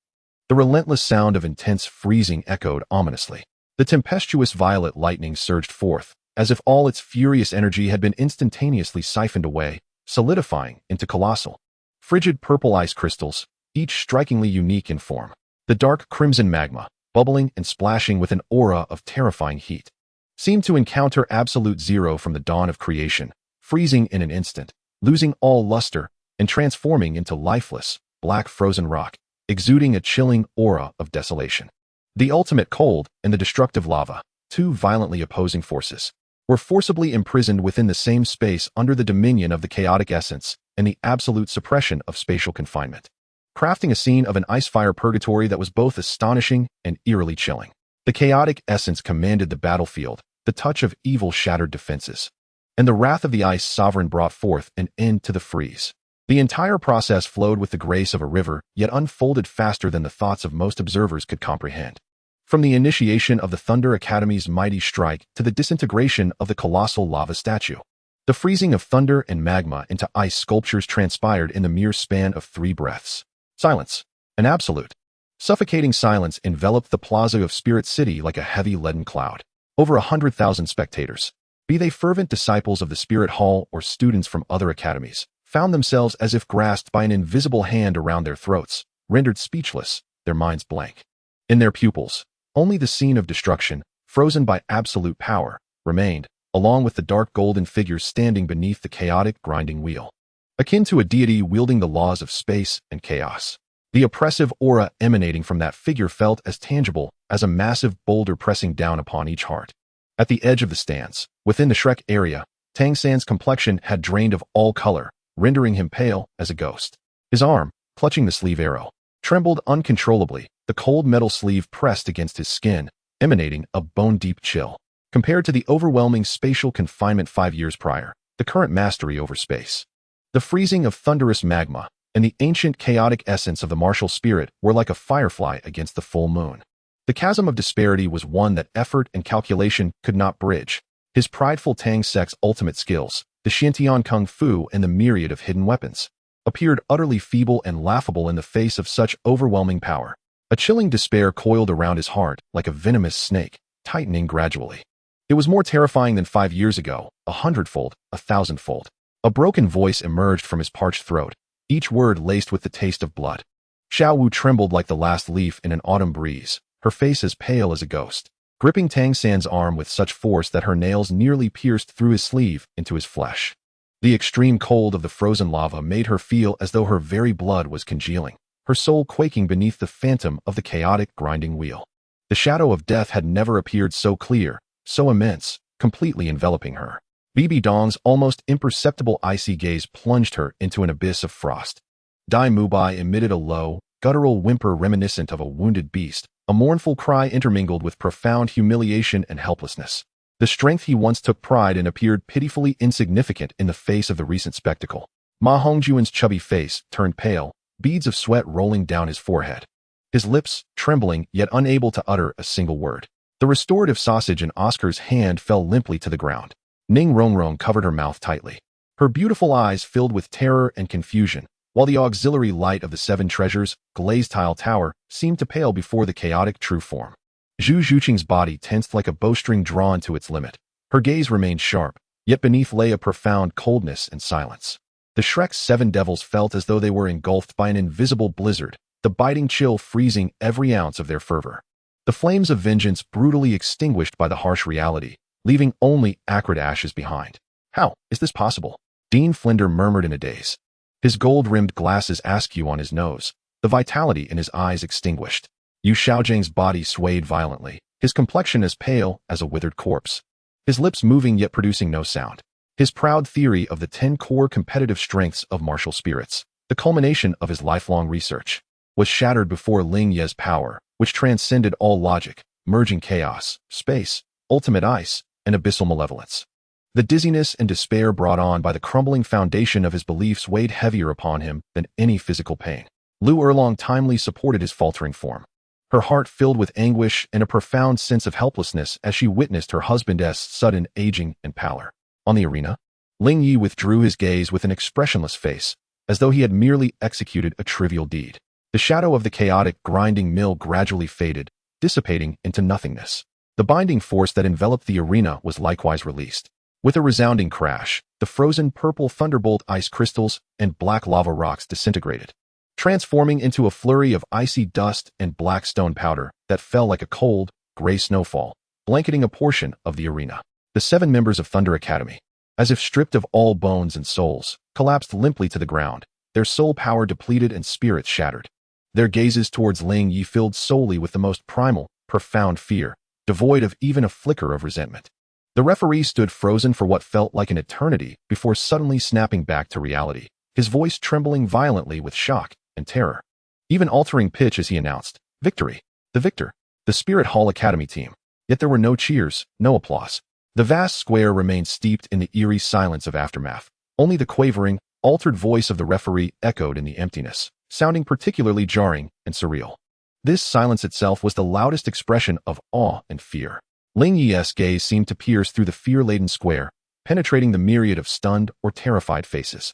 S1: The relentless sound of intense freezing echoed ominously. The tempestuous violet lightning surged forth, as if all its furious energy had been instantaneously siphoned away, solidifying into colossal, frigid purple ice crystals, each strikingly unique in form. The dark crimson magma, bubbling and splashing with an aura of terrifying heat, seemed to encounter absolute zero from the dawn of creation, freezing in an instant, losing all luster, and transforming into lifeless, black frozen rock, exuding a chilling aura of desolation. The ultimate cold and the destructive lava, two violently opposing forces, were forcibly imprisoned within the same space under the dominion of the chaotic essence and the absolute suppression of spatial confinement, crafting a scene of an ice-fire purgatory that was both astonishing and eerily chilling. The chaotic essence commanded the battlefield, the touch of evil shattered defenses, and the wrath of the ice sovereign brought forth an end to the freeze. The entire process flowed with the grace of a river, yet unfolded faster than the thoughts of most observers could comprehend. From the initiation of the Thunder Academy's mighty strike to the disintegration of the colossal lava statue, the freezing of thunder and magma into ice sculptures transpired in the mere span of 3 breaths. Silence, an absolute, suffocating silence enveloped the plaza of Spirit City like a heavy leaden cloud. Over 100,000 spectators, be they fervent disciples of the Spirit Hall or students from other academies, found themselves as if grasped by an invisible hand around their throats, rendered speechless, their minds blank. In their pupils, only the scene of destruction, frozen by absolute power, remained, along with the dark golden figure standing beneath the chaotic grinding wheel, akin to a deity wielding the laws of space and chaos. The oppressive aura emanating from that figure felt as tangible as a massive boulder pressing down upon each heart. At the edge of the stands, within the Shrek area, Tang San's complexion had drained of all color, rendering him pale as a ghost. His arm, clutching the sleeve arrow, trembled uncontrollably, the cold metal sleeve pressed against his skin, emanating a bone-deep chill. Compared to the overwhelming spatial confinement 5 years prior, the current mastery over space, the freezing of thunderous magma, and the ancient chaotic essence of the martial spirit were like a firefly against the full moon. The chasm of disparity was one that effort and calculation could not bridge. His prideful Tang Sect's ultimate skills, the Xiantian Kung Fu and the myriad of hidden weapons, appeared utterly feeble and laughable in the face of such overwhelming power. A chilling despair coiled around his heart like a venomous snake, tightening gradually. It was more terrifying than 5 years ago, 100-fold, 1,000-fold. A broken voice emerged from his parched throat, each word laced with the taste of blood. Xiao Wu trembled like the last leaf in an autumn breeze, her face as pale as a ghost, gripping Tang San's arm with such force that her nails nearly pierced through his sleeve into his flesh. The extreme cold of the frozen lava made her feel as though her very blood was congealing, her soul quaking beneath the phantom of the chaotic grinding wheel. The shadow of death had never appeared so clear, so immense, completely enveloping her. Bibi Dong's almost imperceptible icy gaze plunged her into an abyss of frost. Dai Mubai emitted a low, guttural whimper reminiscent of a wounded beast, a mournful cry intermingled with profound humiliation and helplessness. The strength he once took pride in appeared pitifully insignificant in the face of the recent spectacle. Ma Hongjuan's chubby face turned pale, beads of sweat rolling down his forehead. His lips, trembling yet unable to utter a single word. The restorative sausage in Oscar's hand fell limply to the ground. Ning Rongrong covered her mouth tightly. Her beautiful eyes filled with terror and confusion, while the auxiliary light of the seven treasures, glazed tile tower, seemed to pale before the chaotic true form. Zhu Zhuqing's body tensed like a bowstring drawn to its limit. Her gaze remained sharp, yet beneath lay a profound coldness and silence. The Shrek's seven devils felt as though they were engulfed by an invisible blizzard, the biting chill freezing every ounce of their fervor. The flames of vengeance brutally extinguished by the harsh reality, leaving only acrid ashes behind. How is this possible? Dean Flinder murmured in a daze. His gold-rimmed glasses askew on his nose, the vitality in his eyes extinguished. Yu Xiaojing's body swayed violently, his complexion as pale as a withered corpse. His lips moving yet producing no sound. His proud theory of the 10 core competitive strengths of martial spirits, the culmination of his lifelong research, was shattered before Ling Ye's power, which transcended all logic, merging chaos, space, ultimate ice, and abyssal malevolence. The dizziness and despair brought on by the crumbling foundation of his beliefs weighed heavier upon him than any physical pain. Lu Erlong timely supported his faltering form. Her heart filled with anguish and a profound sense of helplessness as she witnessed her husband's sudden aging and pallor. On the arena, Ling Ye withdrew his gaze with an expressionless face, as though he had merely executed a trivial deed. The shadow of the chaotic grinding mill gradually faded, dissipating into nothingness. The binding force that enveloped the arena was likewise released. With a resounding crash, the frozen purple thunderbolt ice crystals and black lava rocks disintegrated, transforming into a flurry of icy dust and black stone powder that fell like a cold, gray snowfall, blanketing a portion of the arena. The 7 members of Thunder Academy, as if stripped of all bones and souls, collapsed limply to the ground, their soul power depleted and spirits shattered. Their gazes towards Ling Ye filled solely with the most primal, profound fear, devoid of even a flicker of resentment. The referee stood frozen for what felt like an eternity before suddenly snapping back to reality, his voice trembling violently with shock and terror, even altering pitch as he announced, "Victory! The victor! The Spirit Hall Academy team." Yet there were no cheers, no applause. The vast square remained steeped in the eerie silence of aftermath. Only the quavering, altered voice of the referee echoed in the emptiness, sounding particularly jarring and surreal. This silence itself was the loudest expression of awe and fear. Ling Ye's gaze seemed to pierce through the fear-laden square, penetrating the myriad of stunned or terrified faces,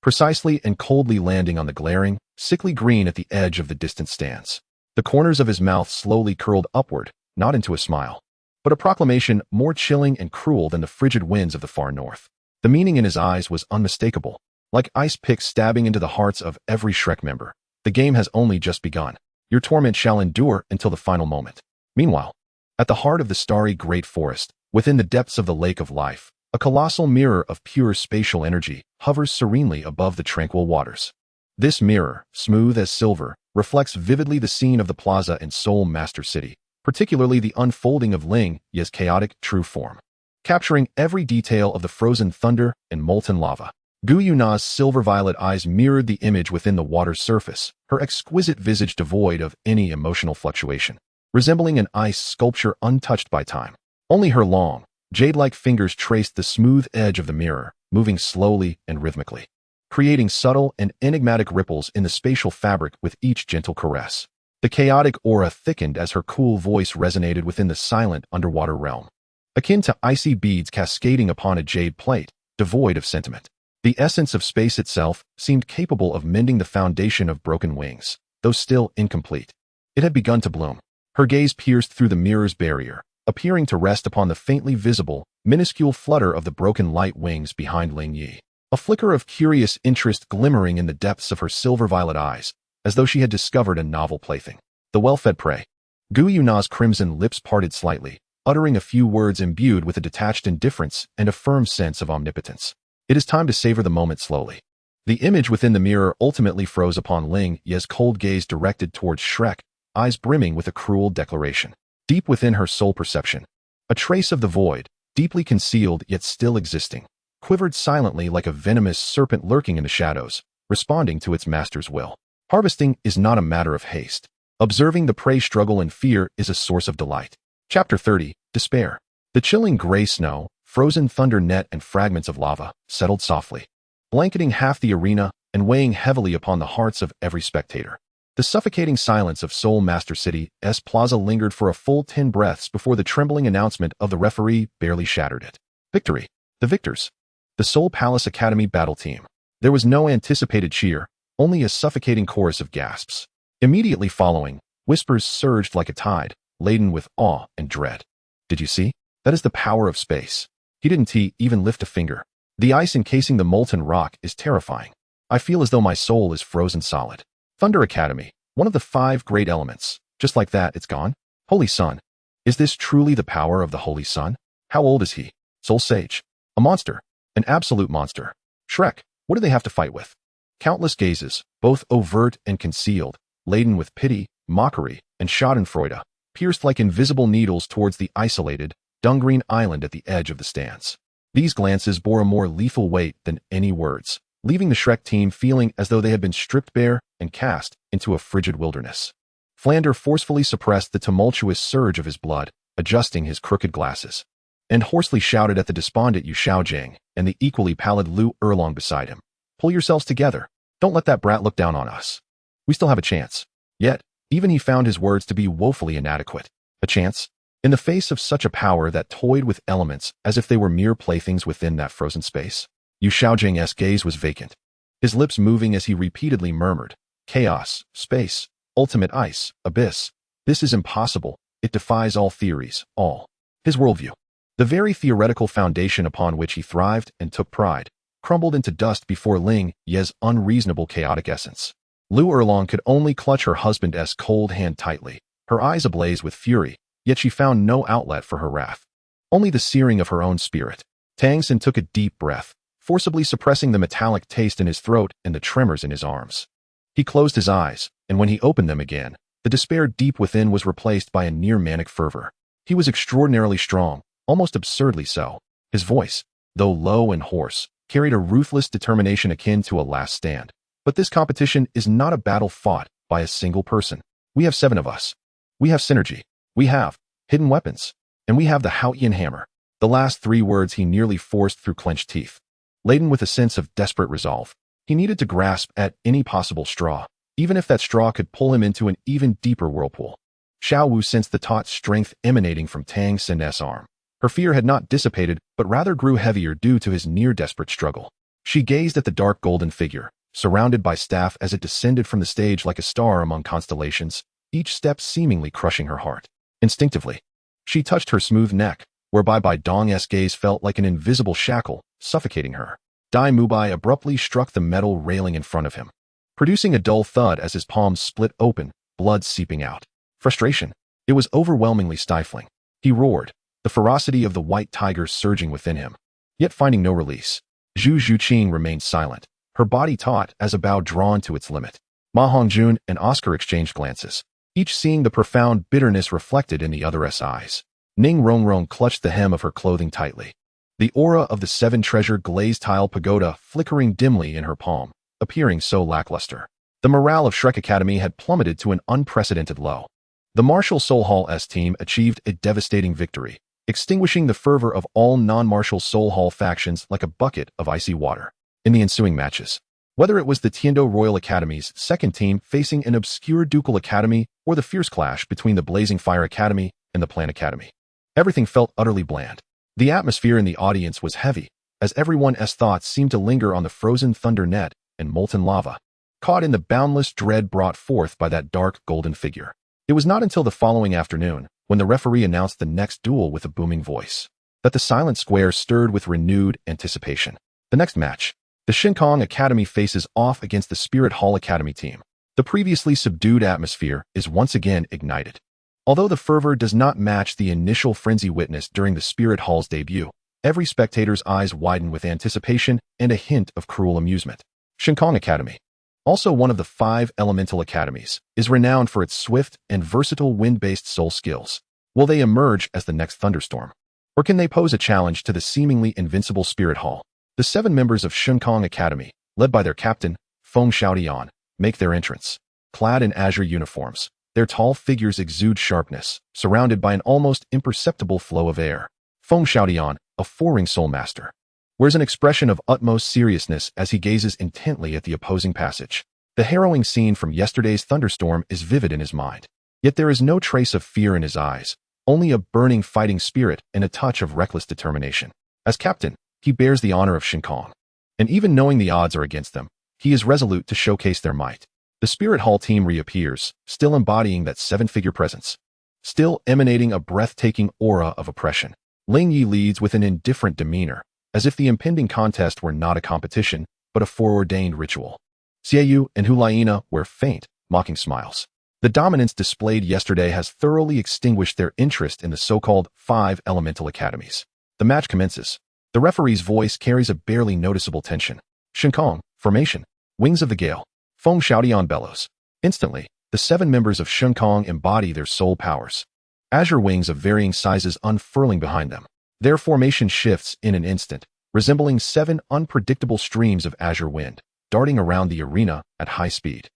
S1: precisely and coldly landing on the glaring, sickly green at the edge of the distant stands. The corners of his mouth slowly curled upward, not into a smile, but a proclamation more chilling and cruel than the frigid winds of the far north. The meaning in his eyes was unmistakable, like ice picks stabbing into the hearts of every Shrek member. The game has only just begun. Your torment shall endure until the final moment. Meanwhile, at the heart of the starry great forest, within the depths of the lake of life, a colossal mirror of pure spatial energy hovers serenely above the tranquil waters. This mirror, smooth as silver, reflects vividly the scene of the plaza in Seoul Master City, particularly the unfolding of Ling Ye's chaotic true form, capturing every detail of the frozen thunder and molten lava. Gu Yuna's silver-violet eyes mirrored the image within the water's surface, her exquisite visage devoid of any emotional fluctuation, resembling an ice sculpture untouched by time. Only her long, jade-like fingers traced the smooth edge of the mirror, moving slowly and rhythmically, creating subtle and enigmatic ripples in the spatial fabric with each gentle caress. The chaotic aura thickened as her cool voice resonated within the silent underwater realm, akin to icy beads cascading upon a jade plate, devoid of sentiment. The essence of space itself seemed capable of mending the foundation of broken wings, though still incomplete. It had begun to bloom. Her gaze pierced through the mirror's barrier, appearing to rest upon the faintly visible, minuscule flutter of the broken light wings behind Ling Ye. a flicker of curious interest glimmering in the depths of her silver-violet eyes, as though she had discovered a novel plaything. The well-fed prey. Gu Yuna's crimson lips parted slightly, uttering a few words imbued with a detached indifference and a firm sense of omnipotence. It is time to savor the moment slowly. The image within the mirror ultimately froze upon Ling Ye's cold gaze directed towards Shrek, eyes brimming with a cruel declaration. Deep within her soul perception, a trace of the void, deeply concealed yet still existing, quivered silently like a venomous serpent lurking in the shadows, responding to its master's will. Harvesting is not a matter of haste. Observing the prey struggle in fear is a source of delight. Chapter 30, Despair. The chilling gray snow, frozen thunder net and fragments of lava settled softly, blanketing half the arena and weighing heavily upon the hearts of every spectator. The suffocating silence of Seoul Master City's plaza lingered for a full 10 breaths before the trembling announcement of the referee barely shattered it. Victory. The victors. The Seoul Palace Academy battle team. There was no anticipated cheer, only a suffocating chorus of gasps. Immediately following, whispers surged like a tide, laden with awe and dread. Did you see? That is the power of space. He didn't even lift a finger. The ice encasing the molten rock is terrifying. I feel as though my soul is frozen solid. Thunder Academy, one of the 5 great elements. Just like that, it's gone? Holy Sun. Is this truly the power of the Holy Sun? How old is he? Soul Sage. A monster. An absolute monster. Shrek, what do they have to fight with? Countless gazes, both overt and concealed, laden with pity, mockery, and schadenfreude, pierced like invisible needles towards the isolated, dung-green island at the edge of the stands. These glances bore a more lethal weight than any words, leaving the Shrek team feeling as though they had been stripped bare and cast into a frigid wilderness. Flander forcefully suppressed the tumultuous surge of his blood, adjusting his crooked glasses, and hoarsely shouted at the despondent Yu Xiaojing and the equally pallid Lu Erlong beside him. Pull yourselves together. Don't let that brat look down on us. We still have a chance. Yet, even he found his words to be woefully inadequate. A chance? In the face of such a power that toyed with elements as if they were mere playthings within that frozen space. Yu Xiaojing's gaze was vacant, his lips moving as he repeatedly murmured, chaos, space, ultimate ice, abyss. This is impossible. It defies all theories, all. His worldview. The very theoretical foundation upon which he thrived and took pride, crumbled into dust before Ling Ye's unreasonable chaotic essence. Lu Erlong could only clutch her husband's cold hand tightly, her eyes ablaze with fury, yet she found no outlet for her wrath. Only the searing of her own spirit. Tang San took a deep breath, forcibly suppressing the metallic taste in his throat and the tremors in his arms. He closed his eyes, and when he opened them again, the despair deep within was replaced by a near-manic fervor. He was extraordinarily strong, almost absurdly so. His voice, though low and hoarse, carried a ruthless determination akin to a last stand. But this competition is not a battle fought by a single person. We have 7 of us. We have synergy. We have hidden weapons. And we have the Haotian hammer. The last 3 words he nearly forced through clenched teeth. Laden with a sense of desperate resolve, he needed to grasp at any possible straw, even if that straw could pull him into an even deeper whirlpool. Xiao Wu sensed the taut strength emanating from Tang San's arm. Her fear had not dissipated, but rather grew heavier due to his near-desperate struggle. She gazed at the dark golden figure, surrounded by staff as it descended from the stage like a star among constellations, each step seemingly crushing her heart. Instinctively, she touched her smooth neck, whereby Bibi Dong's gaze felt like an invisible shackle, suffocating her. Dai Mubai abruptly struck the metal railing in front of him, producing a dull thud as his palms split open, blood seeping out. Frustration. It was overwhelmingly stifling. He roared, the ferocity of the white tiger surging within him. Yet finding no release, Zhu Zhuqing remained silent, her body taut as a bow drawn to its limit. Ma Hongjun and Oscar exchanged glances, each seeing the profound bitterness reflected in the other's eyes. Ning Rongrong clutched the hem of her clothing tightly, the aura of the 7-treasure glazed tile pagoda flickering dimly in her palm, appearing so lackluster. The morale of Shrek Academy had plummeted to an unprecedented low. The Martial Soul Hall's team achieved a devastating victory, extinguishing the fervor of all non-Martial Soul Hall factions like a bucket of icy water. In the ensuing matches, whether it was the Tiando Royal Academy's second team facing an obscure ducal academy or the fierce clash between the Blazing Fire Academy and the Plan Academy, everything felt utterly bland. The atmosphere in the audience was heavy, as everyone's thoughts seemed to linger on the frozen thunder net and molten lava, caught in the boundless dread brought forth by that dark golden figure. It was not until the following afternoon, when the referee announced the next duel with a booming voice, that the silent square stirred with renewed anticipation. The next match. The Shinkong Academy faces off against the Spirit Hall Academy team. The previously subdued atmosphere is once again ignited. Although the fervor does not match the initial frenzy witnessed during the Spirit Hall's debut, every spectator's eyes widen with anticipation and a hint of cruel amusement. Shinkong Academy, also one of the 5 elemental academies, is renowned for its swift and versatile wind-based soul skills. Will they emerge as the next thunderstorm? Or can they pose a challenge to the seemingly invincible Spirit Hall? The 7 members of Shinkong Academy, led by their captain, Feng Xiaodian, make their entrance. Clad in azure uniforms, their tall figures exude sharpness, surrounded by an almost imperceptible flow of air. Feng Xiaodian, a 4-ring soul master, wears an expression of utmost seriousness as he gazes intently at the opposing passage. The harrowing scene from yesterday's thunderstorm is vivid in his mind. Yet there is no trace of fear in his eyes, only a burning fighting spirit and a touch of reckless determination. As captain, he bears the honor of Shinkong. And even knowing the odds are against them, he is resolute to showcase their might. The Spirit Hall team reappears, still embodying that 7-figure presence, still emanating a breathtaking aura of oppression. Ling Ye leads with an indifferent demeanor, as if the impending contest were not a competition, but a foreordained ritual. Xiaoyu and Hulaina wear faint, mocking smiles. The dominance displayed yesterday has thoroughly extinguished their interest in the so-called 5 elemental academies. The match commences. The referee's voice carries a barely noticeable tension. Shinkong, formation, wings of the gale. Feng Xiaodian bellows. Instantly, the 7 members of Shinkong embody their soul powers. Azure wings of varying sizes unfurling behind them. Their formation shifts in an instant, resembling 7 unpredictable streams of azure wind, darting around the arena at high speed.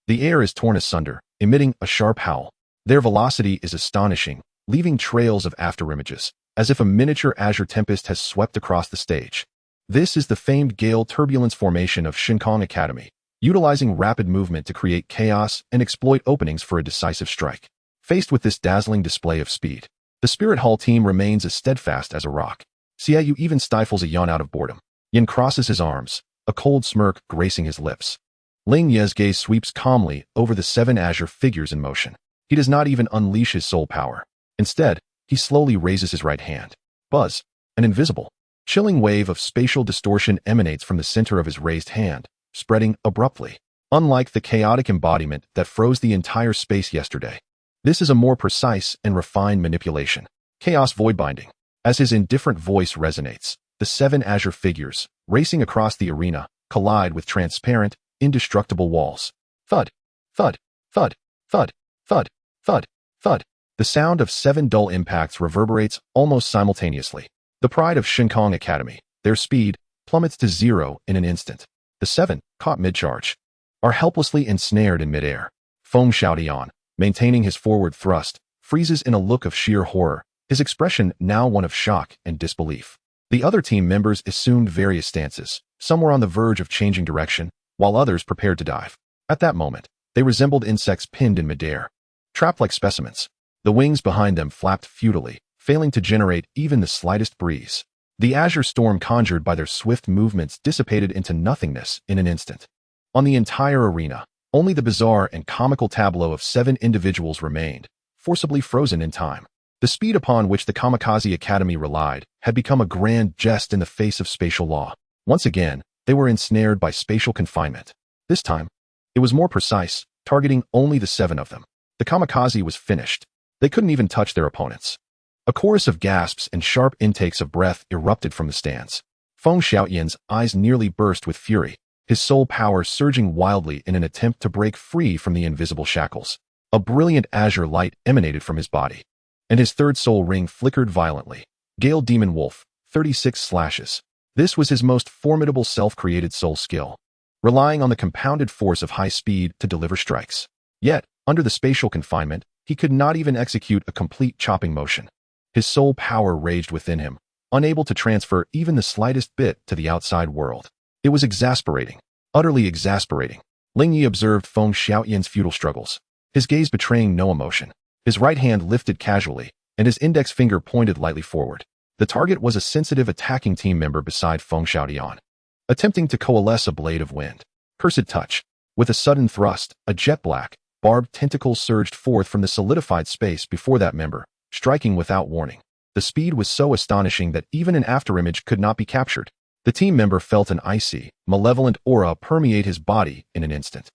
S1: The air is torn asunder, emitting a sharp howl. Their velocity is astonishing, leaving trails of afterimages, as if a miniature azure tempest has swept across the stage. This is the famed gale turbulence formation of Shinkong Academy, utilizing rapid movement to create chaos and exploit openings for a decisive strike. Faced with this dazzling display of speed, the Spirit Hall team remains as steadfast as a rock. Xiaoyu even stifles a yawn out of boredom. Yin crosses his arms, a cold smirk gracing his lips. Ling Ye's gaze sweeps calmly over the 7 azure figures in motion. He does not even unleash his soul power. Instead, he slowly raises his right hand. Buzz! An invisible, chilling wave of spatial distortion emanates from the center of his raised hand, spreading abruptly. Unlike the chaotic embodiment that froze the entire space yesterday, this is a more precise and refined manipulation. Chaos void binding. As his indifferent voice resonates, the 7 azure figures, racing across the arena, collide with transparent, indestructible walls. Thud, thud, thud, thud, thud, thud, thud. The sound of 7 dull impacts reverberates almost simultaneously. The pride of Shinkong Academy, their speed, plummets to 0 in an instant. The 7, caught mid-charge, are helplessly ensnared in midair. Feng Xiaodian, maintaining his forward thrust, freezes in a look of sheer horror, his expression now one of shock and disbelief. The other team members assumed various stances. Some were on the verge of changing direction, while others prepared to dive. At that moment, they resembled insects pinned in midair, trapped like specimens. The wings behind them flapped futilely, failing to generate even the slightest breeze. The azure storm conjured by their swift movements dissipated into nothingness in an instant. On the entire arena, only the bizarre and comical tableau of 7 individuals remained, forcibly frozen in time. The speed upon which the Kamikaze Academy relied had become a grand jest in the face of spatial law. Once again, they were ensnared by spatial confinement. This time, it was more precise, targeting only the 7 of them. The Kamikaze was finished. They couldn't even touch their opponents. A chorus of gasps and sharp intakes of breath erupted from the stands. Feng Xiaoyan's eyes nearly burst with fury, his soul power surging wildly in an attempt to break free from the invisible shackles. A brilliant azure light emanated from his body, and his 3rd soul ring flickered violently. Gale Demon Wolf, 36 slashes. This was his most formidable self-created soul skill, relying on the compounded force of high speed to deliver strikes. Yet, under the spatial confinement, he could not even execute a complete chopping motion. His soul power raged within him, unable to transfer even the slightest bit to the outside world. It was exasperating, utterly exasperating. Ling Ye observed Feng Xiaoyan's futile struggles, his gaze betraying no emotion. His right hand lifted casually, and his index finger pointed lightly forward. The target was a sensitive attacking team member beside Feng Xiaodian, attempting to coalesce a blade of wind. Cursed touch. With a sudden thrust, a jet-black, barbed tentacle surged forth from the solidified space before that member, striking without warning. The speed was so astonishing that even an afterimage could not be captured. The team member felt an icy, malevolent aura permeate his body in an instant,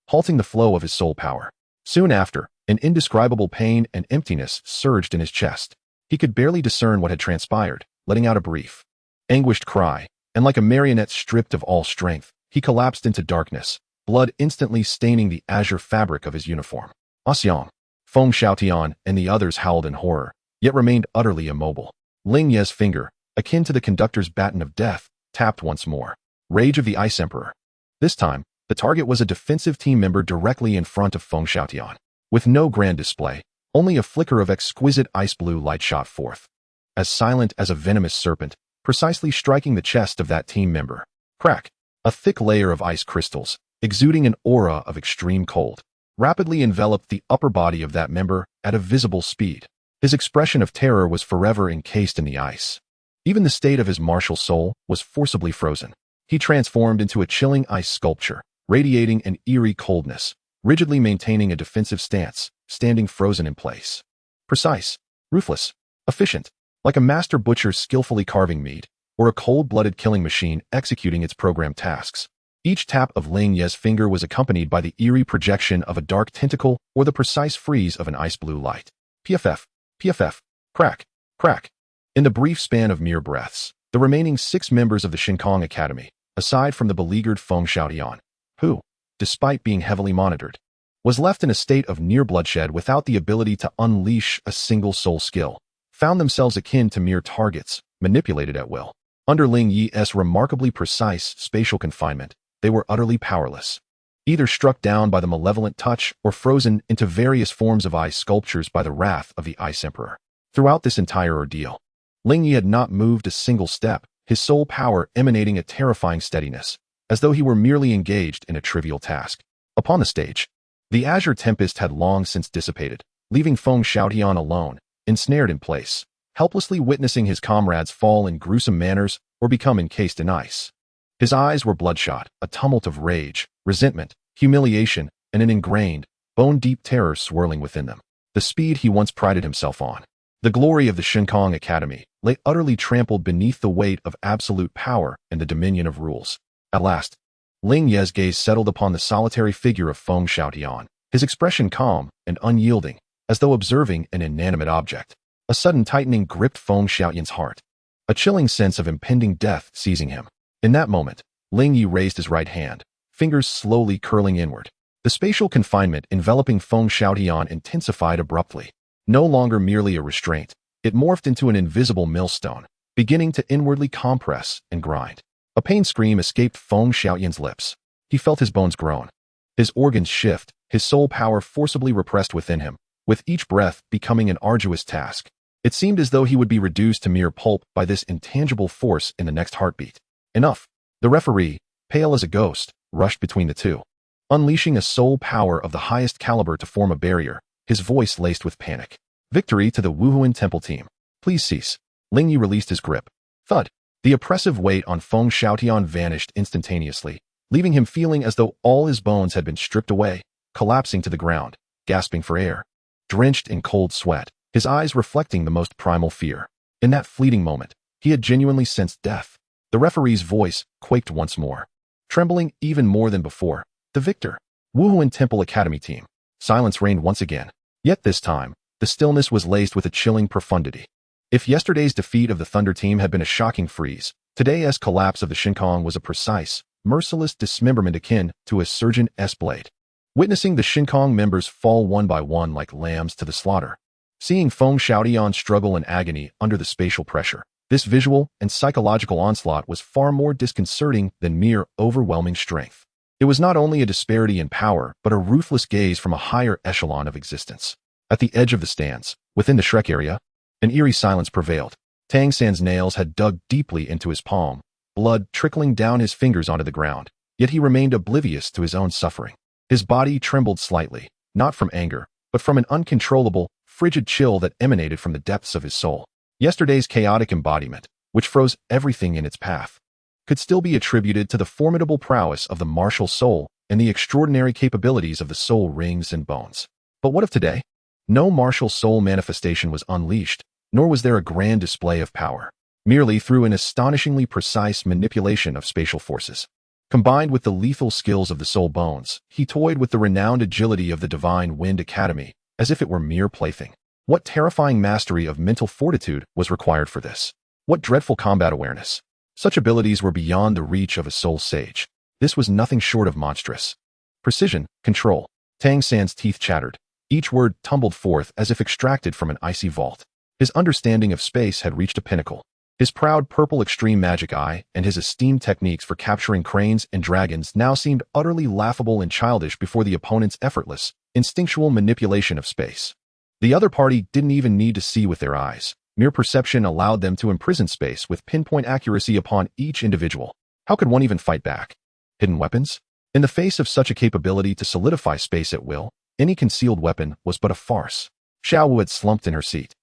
S1: halting the flow of his soul power. Soon after, an indescribable pain and emptiness surged in his chest. He could barely discern what had transpired, letting out a brief, anguished cry, and like a marionette stripped of all strength, he collapsed into darkness, blood instantly staining the azure fabric of his uniform. Xiang, Feng Xiaotian, and the others howled in horror, yet remained utterly immobile. Ling Ye's finger, akin to the conductor's baton of death, tapped once more. Rage of the Ice Emperor. This time, the target was a defensive team member directly in front of Feng Xiaotian. With no grand display, only a flicker of exquisite ice blue light shot forth, as silent as a venomous serpent, precisely striking the chest of that team member. Crack! A thick layer of ice crystals, exuding an aura of extreme cold, rapidly enveloped the upper body of that member at a visible speed. His expression of terror was forever encased in the ice. Even the state of his martial soul was forcibly frozen. He transformed into a chilling ice sculpture, radiating an eerie coldness, rigidly maintaining a defensive stance, standing frozen in place. Precise, ruthless, efficient, like a master butcher skillfully carving meat, or a cold-blooded killing machine executing its programmed tasks. Each tap of Ling Ye's finger was accompanied by the eerie projection of a dark tentacle or the precise freeze of an ice blue light. PFF, PFF, crack, crack. In the brief span of mere breaths, the remaining 6 members of the Shinkong Academy, aside from the beleaguered Feng Xiaotian, who, despite being heavily monitored, was left in a state of near bloodshed without the ability to unleash a single soul skill, found themselves akin to mere targets, manipulated at will. Under Ling Ye's remarkably precise spatial confinement, they were utterly powerless, either struck down by the malevolent touch or frozen into various forms of ice sculptures by the wrath of the Ice Emperor. Throughout this entire ordeal, Ling Ye had not moved a single step, his soul power emanating a terrifying steadiness, as though he were merely engaged in a trivial task. Upon the stage, the azure tempest had long since dissipated, leaving Feng Xiaotian alone, ensnared in place, helplessly witnessing his comrades fall in gruesome manners or become encased in ice. His eyes were bloodshot, a tumult of rage, resentment, humiliation, and an ingrained, bone-deep terror swirling within them. The speed he once prided himself on, the glory of the Shinkong Academy, lay utterly trampled beneath the weight of absolute power and the dominion of rules. At last, Ling Ye's gaze settled upon the solitary figure of Feng Xiaotian, his expression calm and unyielding, as though observing an inanimate object. A sudden tightening gripped Feng Xiaotian's heart, a chilling sense of impending death seizing him. In that moment, Ling Ye raised his right hand, fingers slowly curling inward. The spatial confinement enveloping Feng Xiaotian intensified abruptly. No longer merely a restraint, it morphed into an invisible millstone, beginning to inwardly compress and grind. A pain scream escaped Feng Xiaotian's lips. He felt his bones groan, his organs shift, his soul power forcibly repressed within him, with each breath becoming an arduous task. It seemed as though he would be reduced to mere pulp by this intangible force in the next heartbeat. Enough. The referee, pale as a ghost, rushed between the two, unleashing a soul power of the highest caliber to form a barrier, his voice laced with panic. Victory to the Wuhuan Temple team. Please cease. Ling Ye released his grip. Thud. The oppressive weight on Feng Xiaotian vanished instantaneously, leaving him feeling as though all his bones had been stripped away, collapsing to the ground, gasping for air. Drenched in cold sweat, his eyes reflecting the most primal fear. In that fleeting moment, he had genuinely sensed death. The referee's voice quaked once more, trembling even more than before. The victor, Wuhuan Temple Academy team. Silence reigned once again. Yet this time, the stillness was laced with a chilling profundity. If yesterday's defeat of the Thunder team had been a shocking freeze, today's collapse of the Shinkong was a precise, merciless dismemberment akin to a surgeon's blade. Witnessing the Shinkong members fall one by one like lambs to the slaughter, seeing Feng Xiaotian struggle in agony under the spatial pressure, this visual and psychological onslaught was far more disconcerting than mere overwhelming strength. It was not only a disparity in power, but a ruthless gaze from a higher echelon of existence. At the edge of the stands, within the Shrek area, an eerie silence prevailed. Tang San's nails had dug deeply into his palm, blood trickling down his fingers onto the ground, yet he remained oblivious to his own suffering. His body trembled slightly, not from anger, but from an uncontrollable, frigid chill that emanated from the depths of his soul. Yesterday's chaotic embodiment, which froze everything in its path, could still be attributed to the formidable prowess of the martial soul and the extraordinary capabilities of the soul rings and bones. But what of today? No martial soul manifestation was unleashed, nor was there a grand display of power. merely through an astonishingly precise manipulation of spatial forces. Combined with the lethal skills of the Soul Bones, he toyed with the renowned agility of the Divine Wind Academy, as if it were mere plaything. What terrifying mastery of mental fortitude was required for this? What dreadful combat awareness? Such abilities were beyond the reach of a soul sage. This was nothing short of monstrous. Precision, control. Tang San's teeth chattered. Each word tumbled forth as if extracted from an icy vault. His understanding of space had reached a pinnacle. His proud purple extreme magic eye and his esteemed techniques for capturing cranes and dragons now seemed utterly laughable and childish before the opponent's effortless, instinctual manipulation of space. The other party didn't even need to see with their eyes. Mere perception allowed them to imprison space with pinpoint accuracy upon each individual. How could one even fight back? Hidden weapons? In the face of such a capability to solidify space at will, any concealed weapon was but a farce. Xiao Wu had slumped in her seat.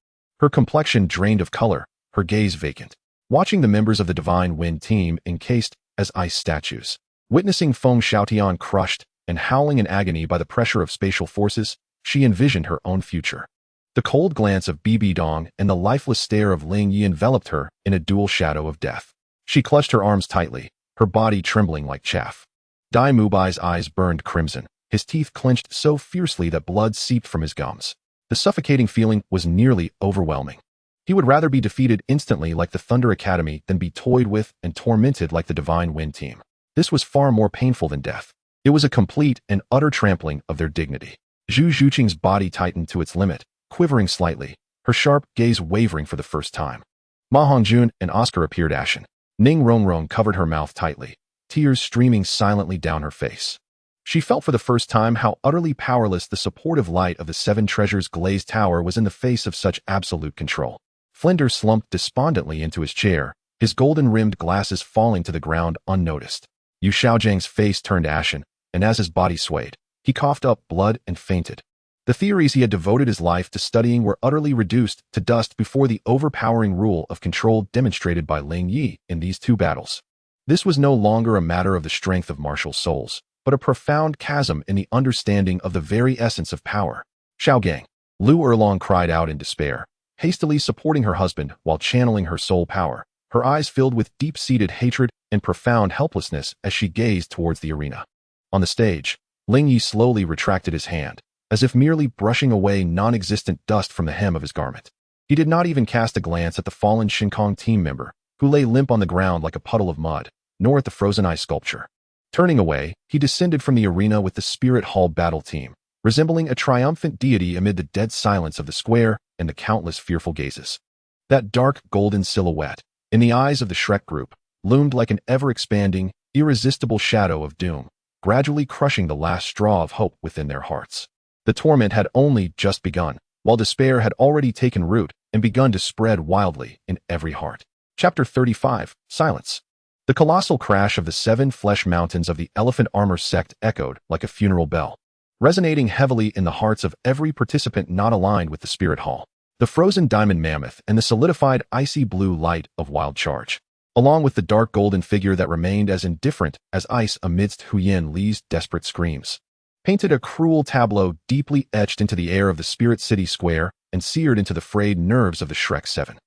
S1: Her complexion drained of color, her gaze vacant. Watching the members of the Divine Wind team encased as ice statues. Witnessing Feng Xiaotian crushed and howling in agony by the pressure of spatial forces, she envisioned her own future. The cold glance of Bibi Dong and the lifeless stare of Ling Ye enveloped her in a dual shadow of death. She clutched her arms tightly, her body trembling like chaff. Dai Mubai's eyes burned crimson, his teeth clenched so fiercely that blood seeped from his gums. The suffocating feeling was nearly overwhelming. He would rather be defeated instantly like the Thunder Academy than be toyed with and tormented like the Divine Wind team. This was far more painful than death. It was a complete and utter trampling of their dignity. Zhu Zhuqing's body tightened to its limit, quivering slightly, her sharp gaze wavering for the first time. Ma Hongjun and Oscar appeared ashen. Ning Rongrong covered her mouth tightly, tears streaming silently down her face. She felt for the first time how utterly powerless the supportive light of the Seven Treasures glazed tower was in the face of such absolute control. Flinders slumped despondently into his chair, his golden-rimmed glasses falling to the ground unnoticed. Yu Xiaojiang's face turned ashen, and as his body swayed, he coughed up blood and fainted. The theories he had devoted his life to studying were utterly reduced to dust before the overpowering rule of control demonstrated by Ling Ye in these two battles. This was no longer a matter of the strength of martial souls, but a profound chasm in the understanding of the very essence of power. Xiaogang, Lu Erlong cried out in despair, hastily supporting her husband while channeling her soul power, her eyes filled with deep-seated hatred and profound helplessness as she gazed towards the arena. On the stage, Ling Ye slowly retracted his hand, as if merely brushing away non-existent dust from the hem of his garment. He did not even cast a glance at the fallen Shinkong team member, who lay limp on the ground like a puddle of mud, nor at the frozen ice sculpture. Turning away, he descended from the arena with the Spirit Hall battle team, resembling a triumphant deity amid the dead silence of the square and the countless fearful gazes. That dark golden silhouette, in the eyes of the Shrek group, loomed like an ever-expanding, irresistible shadow of doom, gradually crushing the last straw of hope within their hearts. The torment had only just begun, while despair had already taken root and begun to spread wildly in every heart. Chapter 35, Silence. The colossal crash of the 7 flesh mountains of the Elephant Armor sect echoed like a funeral bell, resonating heavily in the hearts of every participant not aligned with the Spirit Hall. The frozen diamond mammoth and the solidified icy blue light of Wild Charge, along with the dark golden figure that remained as indifferent as ice amidst Huyen Li's desperate screams, painted a cruel tableau deeply etched into the air of the Spirit City Square and seared into the frayed nerves of the Shrek 7.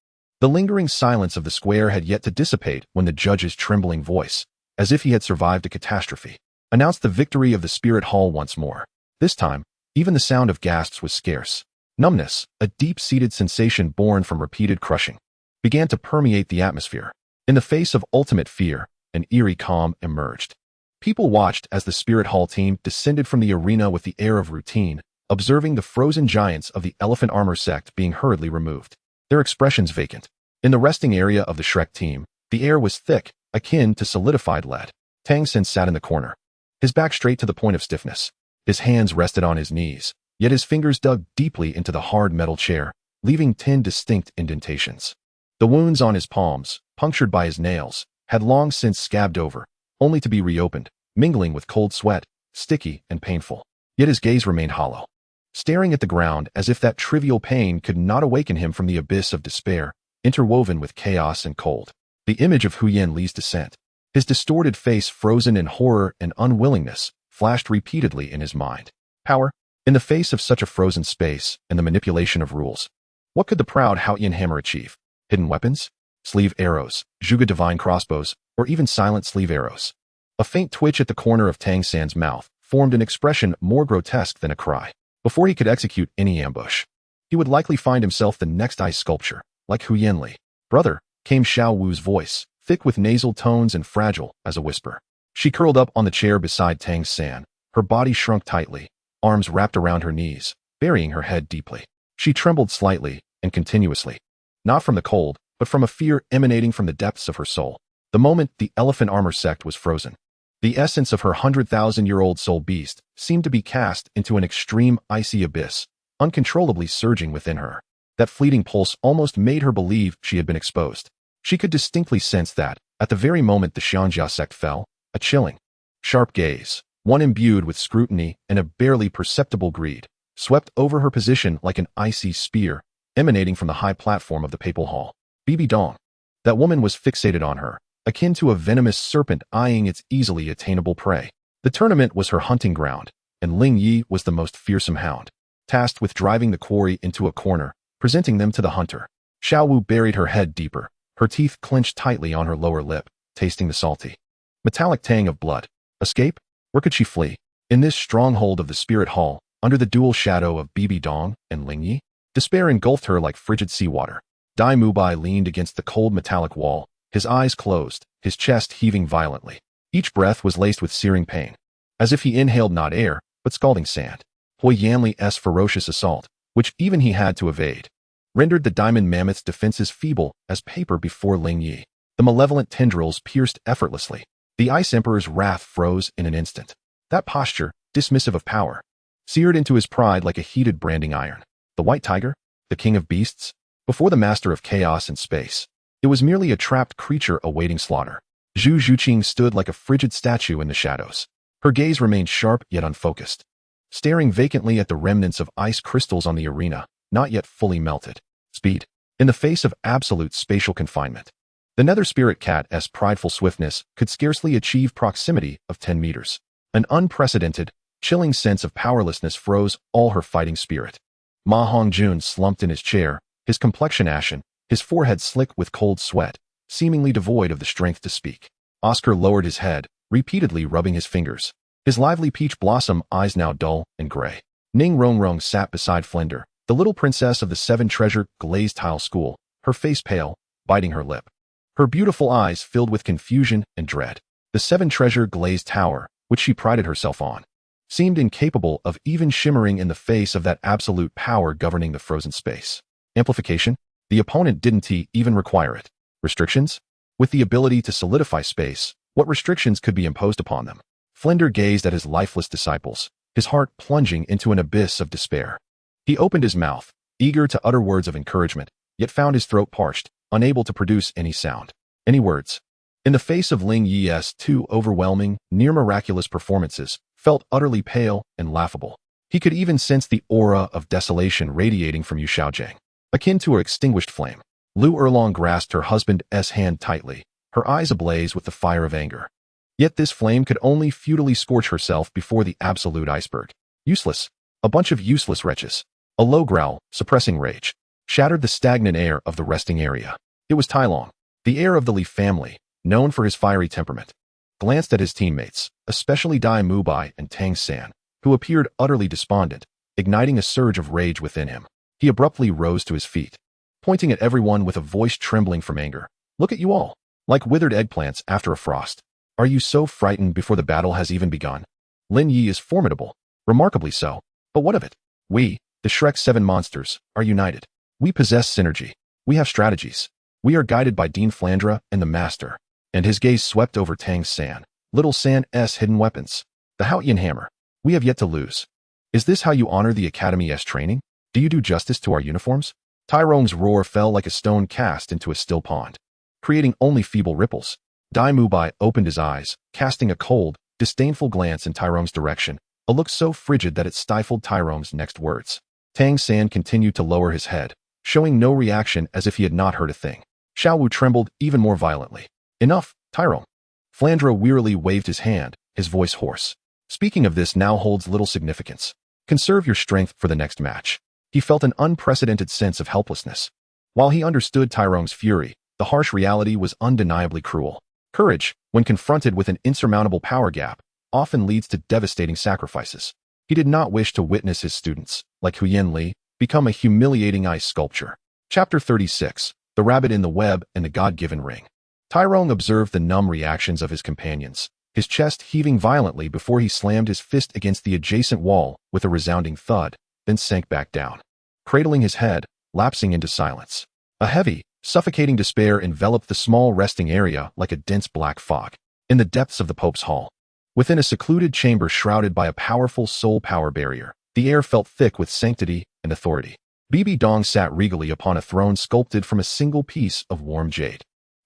S1: The lingering silence of the square had yet to dissipate when the judge's trembling voice, as if he had survived a catastrophe, announced the victory of the Spirit Hall once more. This time, even the sound of gasps was scarce. Numbness, a deep-seated sensation born from repeated crushing, began to permeate the atmosphere. In the face of ultimate fear, an eerie calm emerged. People watched as the Spirit Hall team descended from the arena with the air of routine, observing the frozen giants of the Elephant Armor sect being hurriedly removed, their expressions vacant. In the resting area of the Shrek team, the air was thick, akin to solidified lead. Tang San sat in the corner, his back straight to the point of stiffness. His hands rested on his knees, yet his fingers dug deeply into the hard metal chair, leaving 10 distinct indentations. The wounds on his palms, punctured by his nails, had long since scabbed over, only to be reopened, mingling with cold sweat, sticky and painful. Yet his gaze remained hollow, staring at the ground as if that trivial pain could not awaken him from the abyss of despair, interwoven with chaos and cold. The image of Huyen Li's descent, his distorted face frozen in horror and unwillingness, flashed repeatedly in his mind. Power? In the face of such a frozen space and the manipulation of rules, what could the proud Haoyan Hammer achieve? Hidden weapons? sleeve arrows, Zhuge divine crossbows, or even silent sleeve arrows. A faint twitch at the corner of Tang San's mouth formed an expression more grotesque than a cry. Before he could execute any ambush, he would likely find himself the next ice sculpture, like Hu Yanli. Brother, came Xiao Wu's voice, thick with nasal tones and fragile as a whisper. She curled up on the chair beside Tang San, her body shrunk tightly, arms wrapped around her knees, burying her head deeply. She trembled slightly and continuously, not from the cold, but from a fear emanating from the depths of her soul. The moment the elephant armor sect was frozen, the essence of her 100,000-year-old soul beast seemed to be cast into an extreme icy abyss, uncontrollably surging within her. That fleeting pulse almost made her believe she had been exposed. She could distinctly sense that, at the very moment the Xianjia sect fell, a chilling, sharp gaze, one imbued with scrutiny and a barely perceptible greed, swept over her position like an icy spear, emanating from the high platform of the papal hall. Bibi Dong. That woman was fixated on her, akin to a venomous serpent eyeing its easily attainable prey. The tournament was her hunting ground, and Ling Ye was the most fearsome hound, tasked with driving the quarry into a corner, presenting them to the hunter. Xiao Wu buried her head deeper, her teeth clenched tightly on her lower lip, tasting the salty, metallic tang of blood. Escape? Where could she flee? In this stronghold of the spirit hall, under the dual shadow of Bibi Dong and Ling Ye, despair engulfed her like frigid seawater. Dai Mubai leaned against the cold metallic wall, his eyes closed, his chest heaving violently. Each breath was laced with searing pain, as if he inhaled not air, but scalding sand. Hui Yanli's ferocious assault, which even he had to evade, rendered the diamond mammoth's defenses feeble as paper before Ling Ye. The malevolent tendrils pierced effortlessly. The Ice Emperor's wrath froze in an instant. That posture, dismissive of power, seared into his pride like a heated branding iron. The White Tiger? The king of beasts? Before the master of chaos and space, it was merely a trapped creature awaiting slaughter. Zhu Zhuqing stood like a frigid statue in the shadows. Her gaze remained sharp yet unfocused, staring vacantly at the remnants of ice crystals on the arena, not yet fully melted. Speed. In the face of absolute spatial confinement, the nether spirit cat's prideful swiftness could scarcely achieve proximity of 10 meters. An unprecedented, chilling sense of powerlessness froze all her fighting spirit. Ma Hongjun slumped in his chair, his complexion ashen, his forehead slick with cold sweat, seemingly devoid of the strength to speak. Oscar lowered his head, repeatedly rubbing his fingers, his lively peach blossom eyes now dull and gray. Ning Rongrong sat beside Flender, the little princess of the Seven Treasure glazed tile school, her face pale, biting her lip. Her beautiful eyes filled with confusion and dread. The Seven Treasure glazed tower, which she prided herself on, seemed incapable of even shimmering in the face of that absolute power governing the frozen space. Amplification? The opponent didn't even require it. Restrictions? With the ability to solidify space, what restrictions could be imposed upon them? Flender gazed at his lifeless disciples, his heart plunging into an abyss of despair. He opened his mouth, eager to utter words of encouragement, yet found his throat parched, unable to produce any sound, any words. In the face of Ling Ye's two overwhelming, near-miraculous performances, felt utterly pale and laughable. He could even sense the aura of desolation radiating from Yu Xiaojing, akin to an extinguished flame. Lu Erlong grasped her husband's hand tightly, her eyes ablaze with the fire of anger. Yet this flame could only futilely scorch herself before the absolute iceberg. Useless. A bunch of useless wretches. A low growl, suppressing rage, shattered the stagnant air of the resting area. It was Tai Long, the heir of the Li family, known for his fiery temperament, glanced at his teammates, especially Dai Mubai and Tang San, who appeared utterly despondent, igniting a surge of rage within him. He abruptly rose to his feet, pointing at everyone with a voice trembling from anger. Look at you all, like withered eggplants after a frost. Are you so frightened before the battle has even begun? Lin Ye is formidable, remarkably so, but what of it? We, the Shrek 7 monsters, are united. We possess synergy. We have strategies. We are guided by Dean Flandra and the Master. And his gaze swept over Tang San, Little San's hidden weapons. The Haotian hammer. We have yet to lose. Is this how you honor the Academy's training? Do you do justice to our uniforms? Tyrone's roar fell like a stone cast into a still pond, creating only feeble ripples. Dai Mubai opened his eyes, casting a cold, disdainful glance in Tyrone's direction, a look so frigid that it stifled Tyrone's next words. Tang San continued to lower his head, showing no reaction as if he had not heard a thing. Xiao Wu trembled even more violently. Enough, Tyrone. Flandra wearily waved his hand, his voice hoarse. Speaking of this now holds little significance. Conserve your strength for the next match. He felt an unprecedented sense of helplessness. While he understood Tyrone's fury, The harsh reality was undeniably cruel. Courage, when confronted with an insurmountable power gap, often leads to devastating sacrifices. He did not wish to witness his students, like Qian Renxue, become a humiliating ice sculpture. Chapter 36. The Rabbit in the Web and the God-Given Ring. Tyrone observed the numb reactions of his companions, his chest heaving violently before he slammed his fist against the adjacent wall with a resounding thud, then sank back down, cradling his head, lapsing into silence. A heavy, suffocating despair enveloped the small resting area like a dense black fog. In the depths of the Pope's hall, within a secluded chamber shrouded by a powerful soul power barrier, the air felt thick with sanctity and authority. Bibi Dong sat regally upon a throne sculpted from a single piece of warm jade,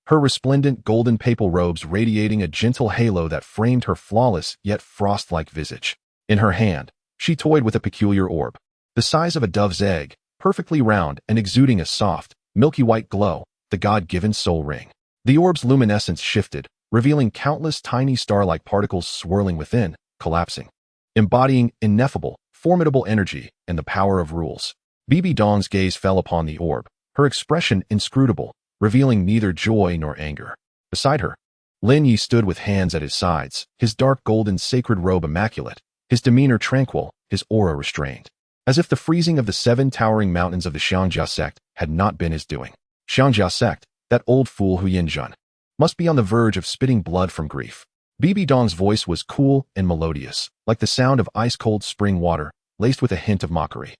S1: her resplendent golden papal robes radiating a gentle halo that framed her flawless yet frost-like visage. In her hand, she toyed with a peculiar orb, the size of a dove's egg, perfectly round and exuding a soft, milky white glow, the God-given soul ring. The orb's luminescence shifted, revealing countless tiny star-like particles swirling within, collapsing, embodying ineffable, formidable energy and the power of rules. Bibi Dong's gaze fell upon the orb, her expression inscrutable, revealing neither joy nor anger. Beside her, Ling Ye stood with hands at his sides, his dark golden sacred robe immaculate, his demeanor tranquil, his aura restrained, as if the freezing of the 7 towering mountains of the Xiangjia sect had not been his doing. Xiangjia sect, that old fool Huyin Jun, must be on the verge of spitting blood from grief. Bibi Dong's voice was cool and melodious, like the sound of ice-cold spring water, laced with a hint of mockery.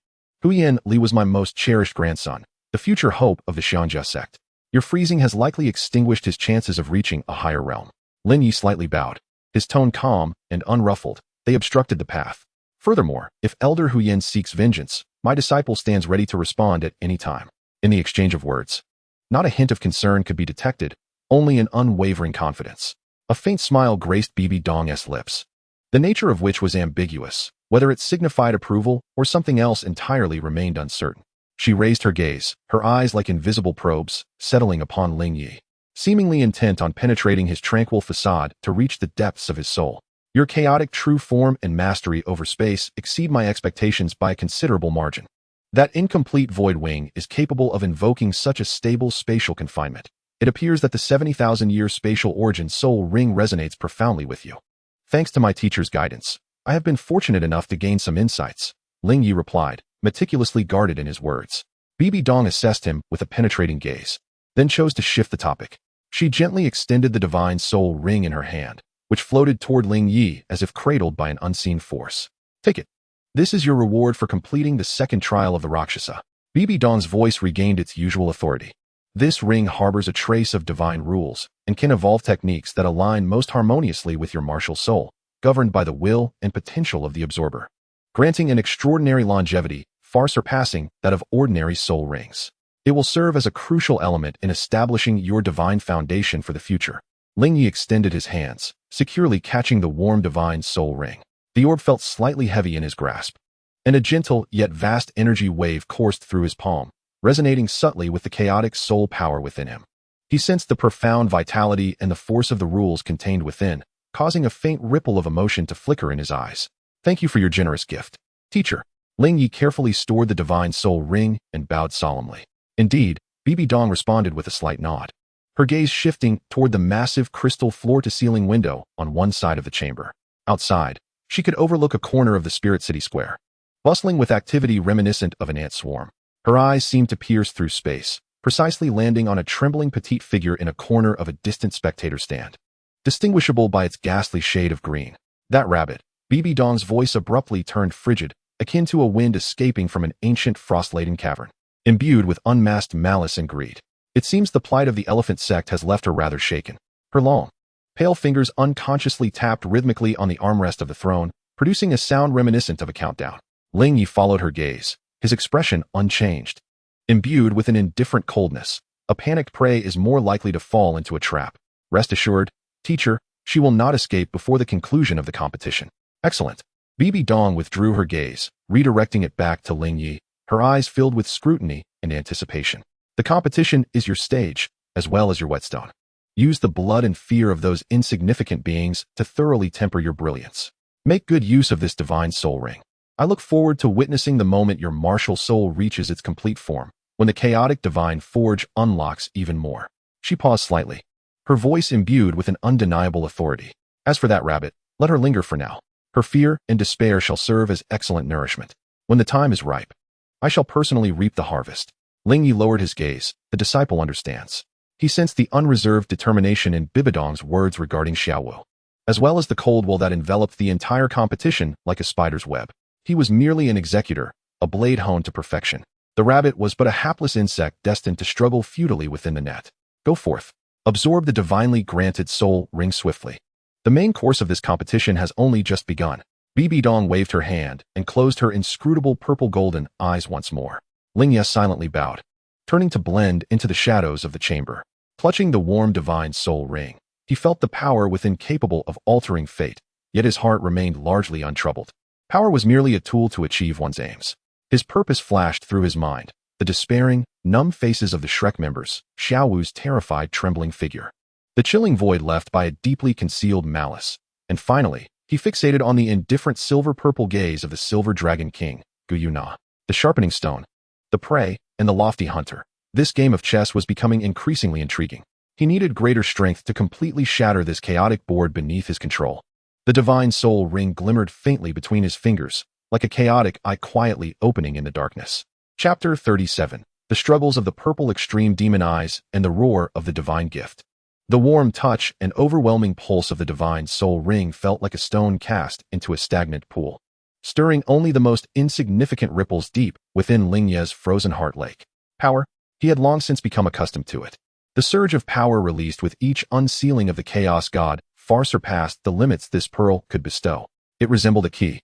S1: Huyin Li was my most cherished grandson, the future hope of the Xiangjia sect. Your freezing has likely extinguished his chances of reaching a higher realm. Ling Ye slightly bowed, his tone calm and unruffled. They obstructed the path. Furthermore, if Elder Huyin seeks vengeance, my disciple stands ready to respond at any time. In the exchange of words, not a hint of concern could be detected, only an unwavering confidence. A faint smile graced Bibi Dong's lips, the nature of which was ambiguous. Whether it signified approval or something else entirely remained uncertain. She raised her gaze, her eyes like invisible probes, settling upon Ling Ye, seemingly intent on penetrating his tranquil facade to reach the depths of his soul. Your chaotic true form and mastery over space exceed my expectations by a considerable margin. That incomplete void wing is capable of invoking such a stable spatial confinement. It appears that the 70,000-year spatial origin soul ring resonates profoundly with you. Thanks to my teacher's guidance, I have been fortunate enough to gain some insights, Ling Ye replied, meticulously guarded in his words. Bibi Dong assessed him with a penetrating gaze, then chose to shift the topic. She gently extended the divine soul ring in her hand, which floated toward Ling Ye as if cradled by an unseen force. Take it. This is your reward for completing the second trial of the Rakshasa. Bibi Dong's voice regained its usual authority. This ring harbors a trace of divine rules and can evolve techniques that align most harmoniously with your martial soul, governed by the will and potential of the absorber, granting an extraordinary longevity far surpassing that of ordinary soul rings. It will serve as a crucial element in establishing your divine foundation for the future. Ling Ye extended his hands, securely catching the warm divine soul ring. The orb felt slightly heavy in his grasp, and a gentle yet vast energy wave coursed through his palm, resonating subtly with the chaotic soul power within him. He sensed the profound vitality and the force of the rules contained within, causing a faint ripple of emotion to flicker in his eyes. Thank you for your generous gift, teacher. Ling Ye carefully stored the divine soul ring and bowed solemnly. Indeed, Bibi Dong responded with a slight nod, her gaze shifting toward the massive crystal floor-to-ceiling window on one side of the chamber. Outside, she could overlook a corner of the Spirit City Square, bustling with activity reminiscent of an ant swarm. Her eyes seemed to pierce through space, precisely landing on a trembling petite figure in a corner of a distant spectator stand, distinguishable by its ghastly shade of green. That rabbit. Bibi Dong's voice abruptly turned frigid, akin to a wind escaping from an ancient frost-laden cavern, imbued with unmasked malice and greed. It seems the plight of the elephant sect has left her rather shaken. Her long, pale fingers unconsciously tapped rhythmically on the armrest of the throne, producing a sound reminiscent of a countdown. Ling Ye followed her gaze, his expression unchanged. Imbued with an indifferent coldness, a panicked prey is more likely to fall into a trap. Rest assured, teacher, she will not escape before the conclusion of the competition. Excellent. Bibi Dong withdrew her gaze, redirecting it back to Ling Ye, her eyes filled with scrutiny and anticipation. The competition is your stage, as well as your whetstone. Use the blood and fear of those insignificant beings to thoroughly temper your brilliance. Make good use of this divine soul ring. I look forward to witnessing the moment your martial soul reaches its complete form, when the chaotic divine forge unlocks even more. She paused slightly, her voice imbued with an undeniable authority. As for that rabbit, let her linger for now. Her fear and despair shall serve as excellent nourishment. When the time is ripe, I shall personally reap the harvest. Ling Ye lowered his gaze. The disciple understands. He sensed the unreserved determination in Bibi Dong's words regarding Xiaowu, as well as the cold will that enveloped the entire competition like a spider's web. He was merely an executor, a blade honed to perfection. The rabbit was but a hapless insect destined to struggle futilely within the net. Go forth. Absorb the divinely granted soul ring swiftly. The main course of this competition has only just begun. Bibi Dong waved her hand and closed her inscrutable purple-golden eyes once more. Ling Ye silently bowed, turning to blend into the shadows of the chamber. Clutching the warm divine soul ring, he felt the power within capable of altering fate, yet his heart remained largely untroubled. Power was merely a tool to achieve one's aims. His purpose flashed through his mind, the despairing, numb faces of the Shrek members, Xiaowu's terrified, trembling figure, the chilling void left by a deeply concealed malice, and finally, he fixated on the indifferent silver-purple gaze of the Silver Dragon King, Gu Yuna, the sharpening stone, the prey, and the lofty hunter. This game of chess was becoming increasingly intriguing. He needed greater strength to completely shatter this chaotic board beneath his control. The divine soul ring glimmered faintly between his fingers, like a chaotic eye quietly opening in the darkness. Chapter 37. The struggles of the purple extreme demon eyes and the roar of the divine gift. The warm touch and overwhelming pulse of the divine soul ring felt like a stone cast into a stagnant pool, stirring only the most insignificant ripples deep within Ling Ye's frozen heart lake. Power? He had long since become accustomed to it. The surge of power released with each unsealing of the chaos god far surpassed the limits this pearl could bestow. It resembled a key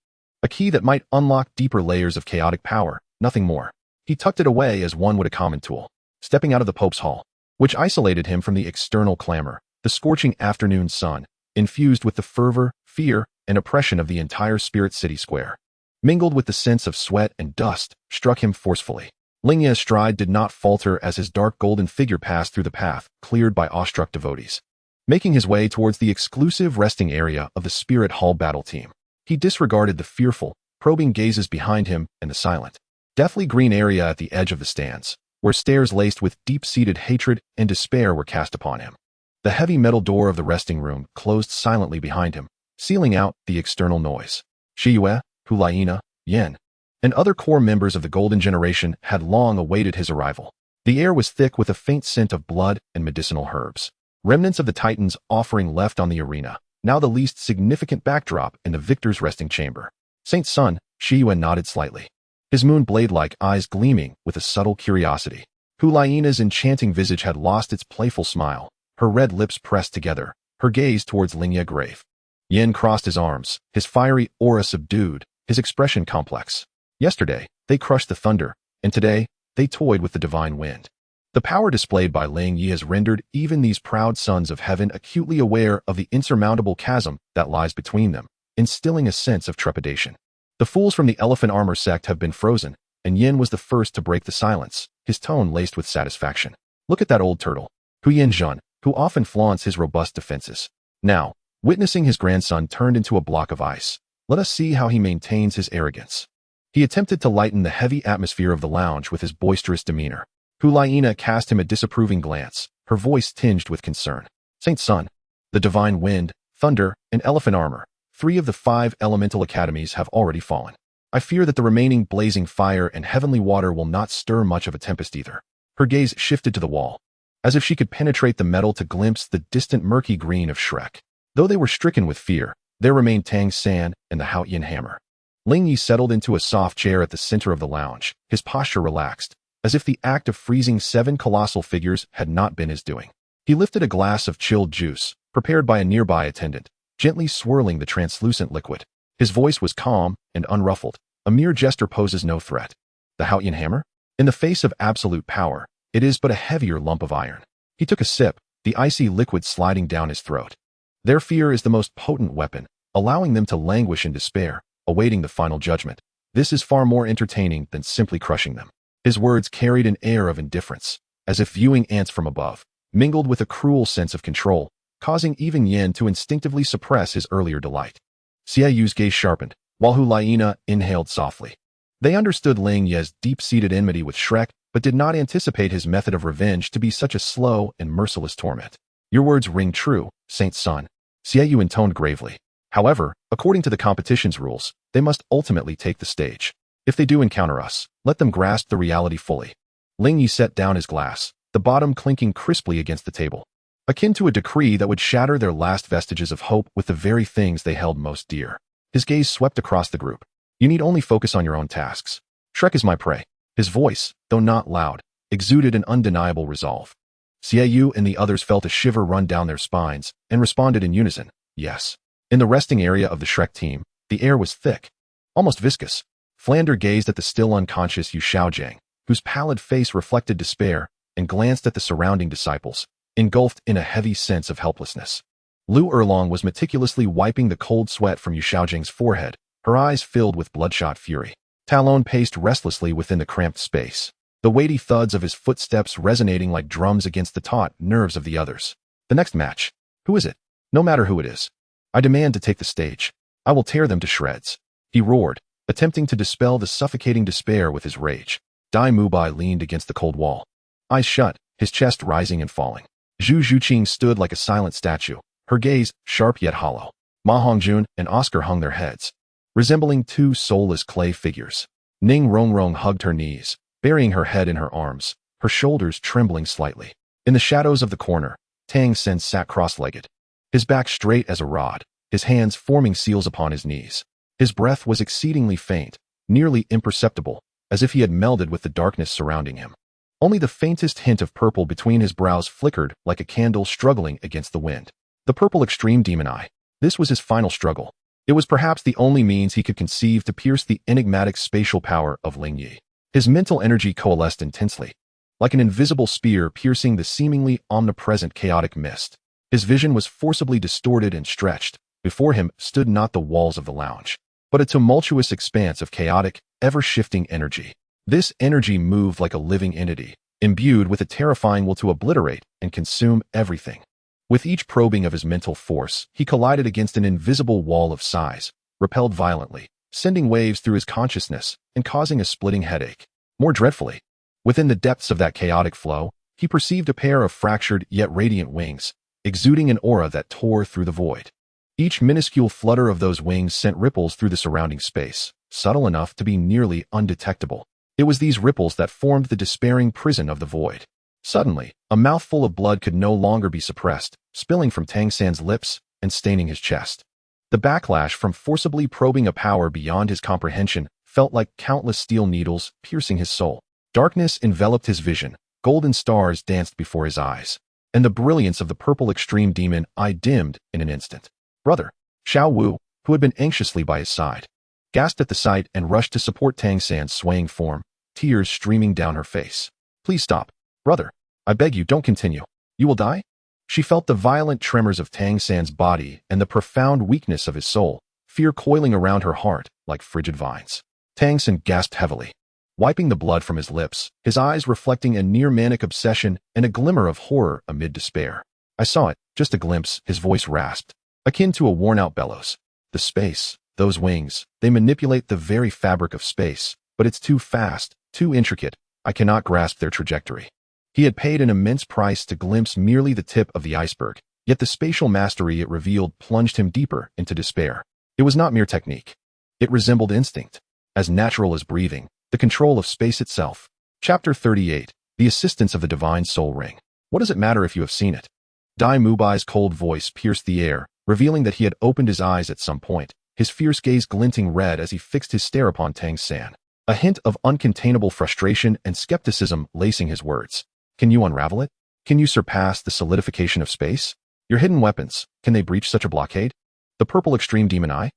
S1: that might unlock deeper layers of chaotic power, nothing more. He tucked it away as one would a common tool. Stepping out of the Pope's hall, which isolated him from the external clamor, the scorching afternoon sun, infused with the fervor, fear, and oppression of the entire Spirit City square, mingled with the sense of sweat and dust, struck him forcefully. Ling Ye's stride did not falter as his dark golden figure passed through the path cleared by awestruck devotees, making his way towards the exclusive resting area of the Spirit Hall battle team. He disregarded the fearful, probing gazes behind him and the silent, deathly green area at the edge of the stands, where stares laced with deep-seated hatred and despair were cast upon him. The heavy metal door of the resting room closed silently behind him, sealing out the external noise. Shiyue, Hulaina, Yen, and other core members of the Golden Generation had long awaited his arrival. The air was thick with a faint scent of blood and medicinal herbs. Remnants of the Titan's offering left on the arena, now the least significant backdrop in the victor's resting chamber. Saint Sun, Shiyue nodded slightly, his moon blade-like eyes gleaming with a subtle curiosity. Hulaina's enchanting visage had lost its playful smile, her red lips pressed together, her gaze towards Ling Ye grave. Yen crossed his arms, his fiery aura subdued, his expression complex. Yesterday, they crushed the thunder, and today, they toyed with the divine wind. The power displayed by Ling Ye has rendered even these proud sons of heaven acutely aware of the insurmountable chasm that lies between them, instilling a sense of trepidation. The fools from the elephant armor sect have been frozen, and Yin was the first to break the silence, his tone laced with satisfaction. Look at that old turtle, Hu Yanzhen, who often flaunts his robust defenses. Now, witnessing his grandson turned into a block of ice, let us see how he maintains his arrogance. He attempted to lighten the heavy atmosphere of the lounge with his boisterous demeanor. Hulaina cast him a disapproving glance, her voice tinged with concern. Saint Sun, the divine wind, thunder, and elephant armor, 3 of the 5 elemental academies have already fallen. I fear that the remaining blazing fire and heavenly water will not stir much of a tempest either. Her gaze shifted to the wall, as if she could penetrate the metal to glimpse the distant murky green of Shrek. Though they were stricken with fear, there remained Tang San and the Haotian hammer. Ling Ye settled into a soft chair at the center of the lounge, his posture relaxed, as if the act of freezing 7 colossal figures had not been his doing. He lifted a glass of chilled juice, prepared by a nearby attendant, gently swirling the translucent liquid. His voice was calm and unruffled. A mere gesture poses no threat. The Haotian hammer? In the face of absolute power, it is but a heavier lump of iron. He took a sip, the icy liquid sliding down his throat. Their fear is the most potent weapon, allowing them to languish in despair, awaiting the final judgment. This is far more entertaining than simply crushing them. His words carried an air of indifference, as if viewing ants from above, mingled with a cruel sense of control, causing even Yen to instinctively suppress his earlier delight. Xiaoyu's gaze sharpened, while Hulaina inhaled softly. They understood Ling Ye's deep-seated enmity with Shrek, but did not anticipate his method of revenge to be such a slow and merciless torment. Your words ring true, Saint's son, Xiaoyu intoned gravely. However, according to the competition's rules, they must ultimately take the stage. If they do encounter us, let them grasp the reality fully. Ling Ye set down his glass, the bottom clinking crisply against the table, akin to a decree that would shatter their last vestiges of hope with the very things they held most dear. His gaze swept across the group. You need only focus on your own tasks. Shrek is my prey. His voice, though not loud, exuded an undeniable resolve. Xiaoyu and the others felt a shiver run down their spines and responded in unison, yes. In the resting area of the Shrek team, the air was thick, almost viscous. Flander gazed at the still unconscious Yu Xiaojiang, whose pallid face reflected despair, and glanced at the surrounding disciples, engulfed in a heavy sense of helplessness. Lu Erlong was meticulously wiping the cold sweat from Yu Xiaojiang's forehead, her eyes filled with bloodshot fury. Talon paced restlessly within the cramped space, the weighty thuds of his footsteps resonating like drums against the taut nerves of the others. The next match. Who is it? No matter who it is. I demand to take the stage. I will tear them to shreds. He roared, attempting to dispel the suffocating despair with his rage. Dai Mubai leaned against the cold wall, eyes shut, his chest rising and falling. Zhu Zhuqing stood like a silent statue, her gaze sharp yet hollow. Ma Hongjun and Oscar hung their heads, resembling two soulless clay figures. Ning Rongrong hugged her knees, burying her head in her arms, her shoulders trembling slightly. In the shadows of the corner, Tang San sat cross-legged, his back straight as a rod, his hands forming seals upon his knees. His breath was exceedingly faint, nearly imperceptible, as if he had melded with the darkness surrounding him. Only the faintest hint of purple between his brows flickered like a candle struggling against the wind. The purple extreme demon eye. This was his final struggle. It was perhaps the only means he could conceive to pierce the enigmatic spatial power of Ling Ye. His mental energy coalesced intensely, like an invisible spear piercing the seemingly omnipresent chaotic mist. His vision was forcibly distorted and stretched. Before him stood not the walls of the lounge, but a tumultuous expanse of chaotic, ever-shifting energy. This energy moved like a living entity, imbued with a terrifying will to obliterate and consume everything. With each probing of his mental force, he collided against an invisible wall of size, repelled violently, sending waves through his consciousness and causing a splitting headache. More dreadfully, within the depths of that chaotic flow, he perceived a pair of fractured yet radiant wings, exuding an aura that tore through the void. Each minuscule flutter of those wings sent ripples through the surrounding space, subtle enough to be nearly undetectable. It was these ripples that formed the despairing prison of the void. Suddenly, a mouthful of blood could no longer be suppressed, spilling from Tang San's lips and staining his chest. The backlash from forcibly probing a power beyond his comprehension felt like countless steel needles piercing his soul. Darkness enveloped his vision, golden stars danced before his eyes, and the brilliance of the purple extreme demon eye dimmed in an instant. Brother, Xiao Wu, who had been anxiously by his side, gasped at the sight and rushed to support Tang San's swaying form, tears streaming down her face. Please stop. Brother, I beg you, don't continue. You will die? She felt the violent tremors of Tang San's body and the profound weakness of his soul, fear coiling around her heart like frigid vines. Tang San gasped heavily, wiping the blood from his lips, his eyes reflecting a near-manic obsession and a glimmer of horror amid despair. I saw it, just a glimpse, his voice rasped, akin to a worn-out bellows. The space, those wings, they manipulate the very fabric of space, but it's too fast, too intricate, I cannot grasp their trajectory. He had paid an immense price to glimpse merely the tip of the iceberg, yet the spatial mastery it revealed plunged him deeper into despair. It was not mere technique. It resembled instinct, as natural as breathing, the control of space itself. Chapter 38, The Assistance of the Divine Soul Ring. What does it matter if you have seen it? Dai Mubai's cold voice pierced the air, revealing that he had opened his eyes at some point, his fierce gaze glinting red as he fixed his stare upon Tang San. A hint of uncontainable frustration and skepticism lacing his words. Can you unravel it? Can you surpass the solidification of space? Your hidden weapons, can they breach such a blockade? The purple extreme demon eye?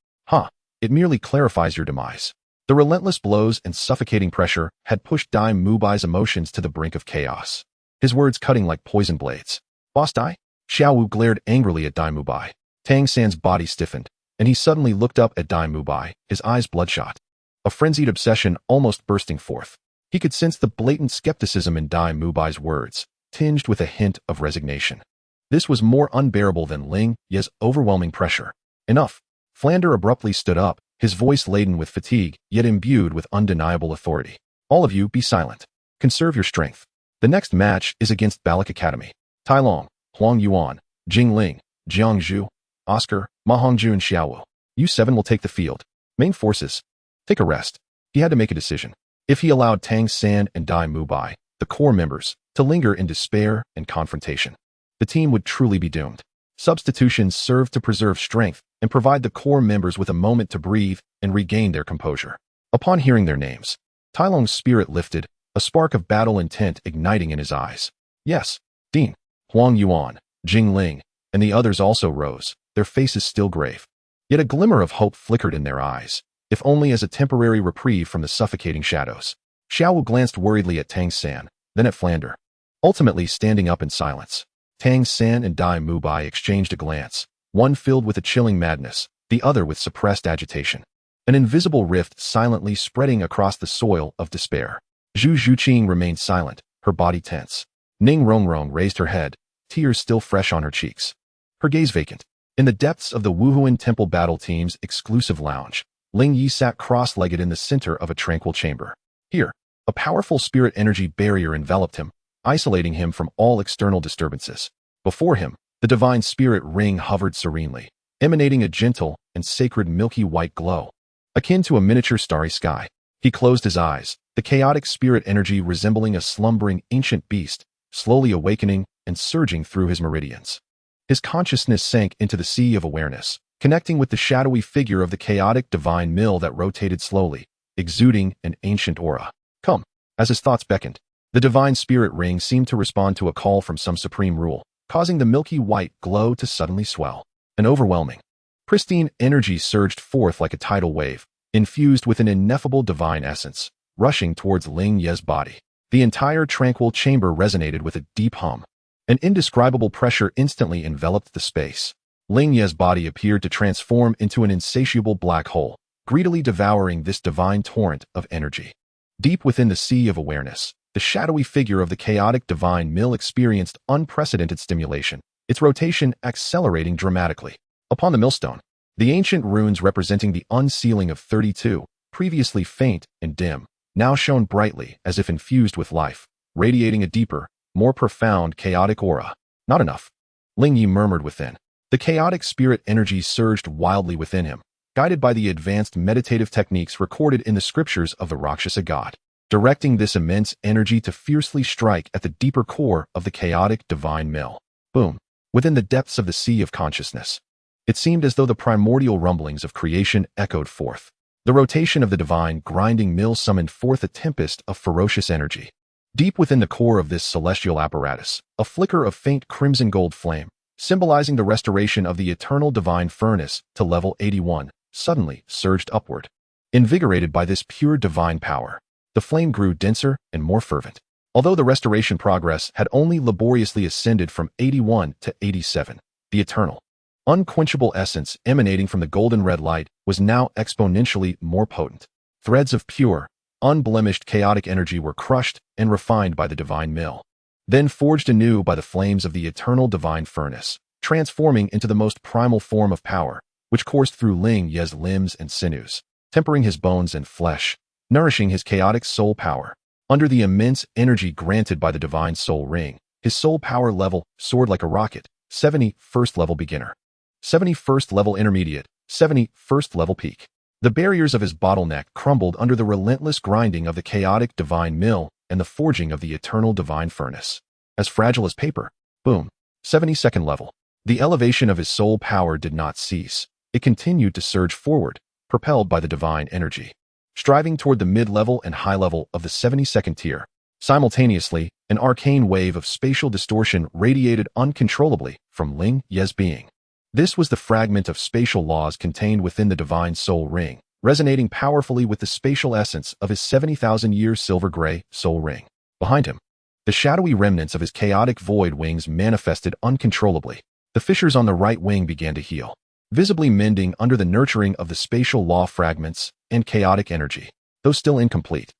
S1: It merely clarifies your demise. The relentless blows and suffocating pressure had pushed Dai Mubai's emotions to the brink of chaos, his words cutting like poison blades. Boss Dai? Xiao Wu glared angrily at Dai Mubai. Tang San's body stiffened, and he suddenly looked up at Dai Mubai, his eyes bloodshot, a frenzied obsession almost bursting forth. He could sense the blatant skepticism in Dai Mubai's words, tinged with a hint of resignation. This was more unbearable than Ling Ye's overwhelming pressure. Enough. Flander abruptly stood up, his voice laden with fatigue, yet imbued with undeniable authority. All of you, be silent. Conserve your strength. The next match is against Balak Academy. Tai Long, Huang Yuan, Jing Ling, Jiang Zhu, Oscar, Ma Hongju and Xiaowu. U7 will take the field. Main forces. Take a rest. He had to make a decision. If he allowed Tang San and Dai Mubai, the core members, to linger in despair and confrontation, the team would truly be doomed. Substitutions served to preserve strength and provide the core members with a moment to breathe and regain their composure. Upon hearing their names, Tai Long's spirit lifted, a spark of battle intent igniting in his eyes. Yes, Dean, Huang Yuan, Jing Ling, and the others also rose, their faces still grave. Yet a glimmer of hope flickered in their eyes, if only as a temporary reprieve from the suffocating shadows. Xiaowu glanced worriedly at Tang San, then at Flander. Ultimately standing up in silence, Tang San and Dai Mubai exchanged a glance, one filled with a chilling madness, the other with suppressed agitation. An invisible rift silently spreading across the soil of despair. Zhu Zhuqing remained silent, her body tense. Ning Rongrong raised her head, tears still fresh on her cheeks. Her gaze vacant. In the depths of the Wuhuan Temple battle team's exclusive lounge, Ling Ye sat cross-legged in the center of a tranquil chamber. Here, a powerful spirit energy barrier enveloped him, isolating him from all external disturbances. Before him, the divine spirit ring hovered serenely, emanating a gentle and sacred milky white glow, akin to a miniature starry sky. He closed his eyes, the chaotic spirit energy resembling a slumbering ancient beast, slowly awakening and surging through his meridians. His consciousness sank into the sea of awareness, connecting with the shadowy figure of the chaotic divine mill that rotated slowly, exuding an ancient aura. Come. As his thoughts beckoned, the divine spirit ring seemed to respond to a call from some supreme rule, causing the milky white glow to suddenly swell. An overwhelming, pristine energy surged forth like a tidal wave, infused with an ineffable divine essence, rushing towards Ling Ye's body. The entire tranquil chamber resonated with a deep hum. An indescribable pressure instantly enveloped the space. Ling Ye's body appeared to transform into an insatiable black hole, greedily devouring this divine torrent of energy. Deep within the sea of awareness, the shadowy figure of the chaotic divine mill experienced unprecedented stimulation, its rotation accelerating dramatically. Upon the millstone, the ancient runes representing the unsealing of 32, previously faint and dim, now shone brightly as if infused with life, radiating a deeper, more profound chaotic aura. Not enough. Ling Ye murmured within. The chaotic spirit energy surged wildly within him, guided by the advanced meditative techniques recorded in the scriptures of the Rakshasa god, directing this immense energy to fiercely strike at the deeper core of the chaotic divine mill. Boom. Within the depths of the sea of consciousness, it seemed as though the primordial rumblings of creation echoed forth. The rotation of the divine grinding mill summoned forth a tempest of ferocious energy. Deep within the core of this celestial apparatus, a flicker of faint crimson gold flame, symbolizing the restoration of the eternal divine furnace to level 81, suddenly surged upward. Invigorated by this pure divine power, the flame grew denser and more fervent. Although the restoration progress had only laboriously ascended from 81 to 87, the eternal, unquenchable essence emanating from the golden red light was now exponentially more potent. Threads of pure, unblemished chaotic energy were crushed and refined by the divine mill, then forged anew by the flames of the eternal divine furnace, transforming into the most primal form of power, which coursed through Ling Ye's limbs and sinews, tempering his bones and flesh, nourishing his chaotic soul power. Under the immense energy granted by the divine soul ring, his soul power level soared like a rocket. 71st level beginner, 71st level intermediate, 71st level peak. The barriers of his bottleneck crumbled under the relentless grinding of the chaotic divine mill and the forging of the eternal divine furnace. As fragile as paper. Boom. 72nd level. The elevation of his soul power did not cease. It continued to surge forward, propelled by the divine energy, striving toward the mid-level and high level of the 72nd tier. Simultaneously, an arcane wave of spatial distortion radiated uncontrollably from Ling Ye's being. This was the fragment of spatial laws contained within the divine soul ring, resonating powerfully with the spatial essence of his 70,000-year silver-gray soul ring. Behind him, the shadowy remnants of his chaotic void wings manifested uncontrollably. The fissures on the right wing began to heal, visibly mending under the nurturing of the spatial law fragments and chaotic energy, though still incomplete.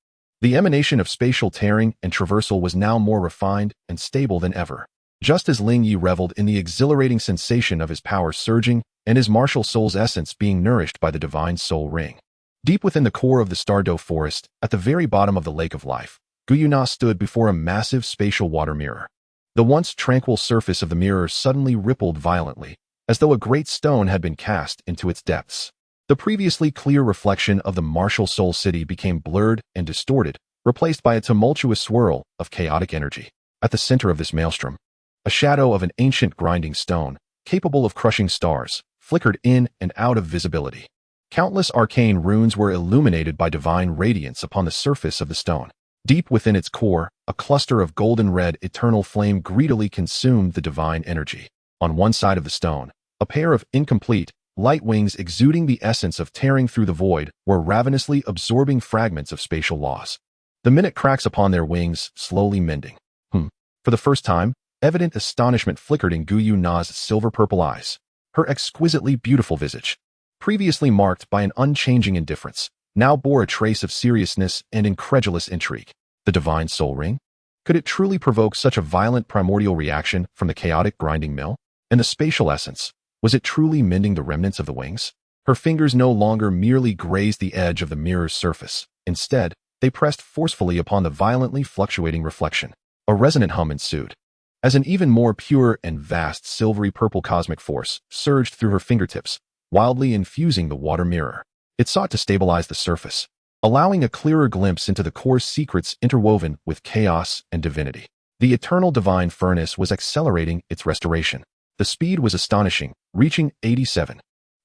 S1: The emanation of spatial tearing and traversal was now more refined and stable than ever. Just as Ling Ye reveled in the exhilarating sensation of his power surging and his martial soul's essence being nourished by the divine soul ring. Deep within the core of the Stardow forest, at the very bottom of the Lake of Life, Guyuna stood before a massive spatial water mirror. The once tranquil surface of the mirror suddenly rippled violently, as though a great stone had been cast into its depths. The previously clear reflection of the martial Soul City became blurred and distorted, replaced by a tumultuous swirl of chaotic energy. At the center of this maelstrom, a shadow of an ancient grinding stone, capable of crushing stars, flickered in and out of visibility. Countless arcane runes were illuminated by divine radiance upon the surface of the stone. Deep within its core, a cluster of golden-red eternal flame greedily consumed the divine energy. On one side of the stone, a pair of incomplete, light wings exuding the essence of tearing through the void were ravenously absorbing fragments of spatial laws. The minute cracks upon their wings slowly mending. For the first time, evident astonishment flickered in Guyuna's silver-purple eyes. Her exquisitely beautiful visage, previously marked by an unchanging indifference, now bore a trace of seriousness and incredulous intrigue. The divine soul ring? Could it truly provoke such a violent primordial reaction from the chaotic grinding mill? And the spatial essence, was it truly mending the remnants of the wings? Her fingers no longer merely grazed the edge of the mirror's surface. Instead, they pressed forcefully upon the violently fluctuating reflection. A resonant hum ensued, as an even more pure and vast silvery purple cosmic force surged through her fingertips, wildly infusing the water mirror. It sought to stabilize the surface, allowing a clearer glimpse into the core's secrets interwoven with chaos and divinity. The eternal divine furnace was accelerating its restoration. The speed was astonishing, reaching 87.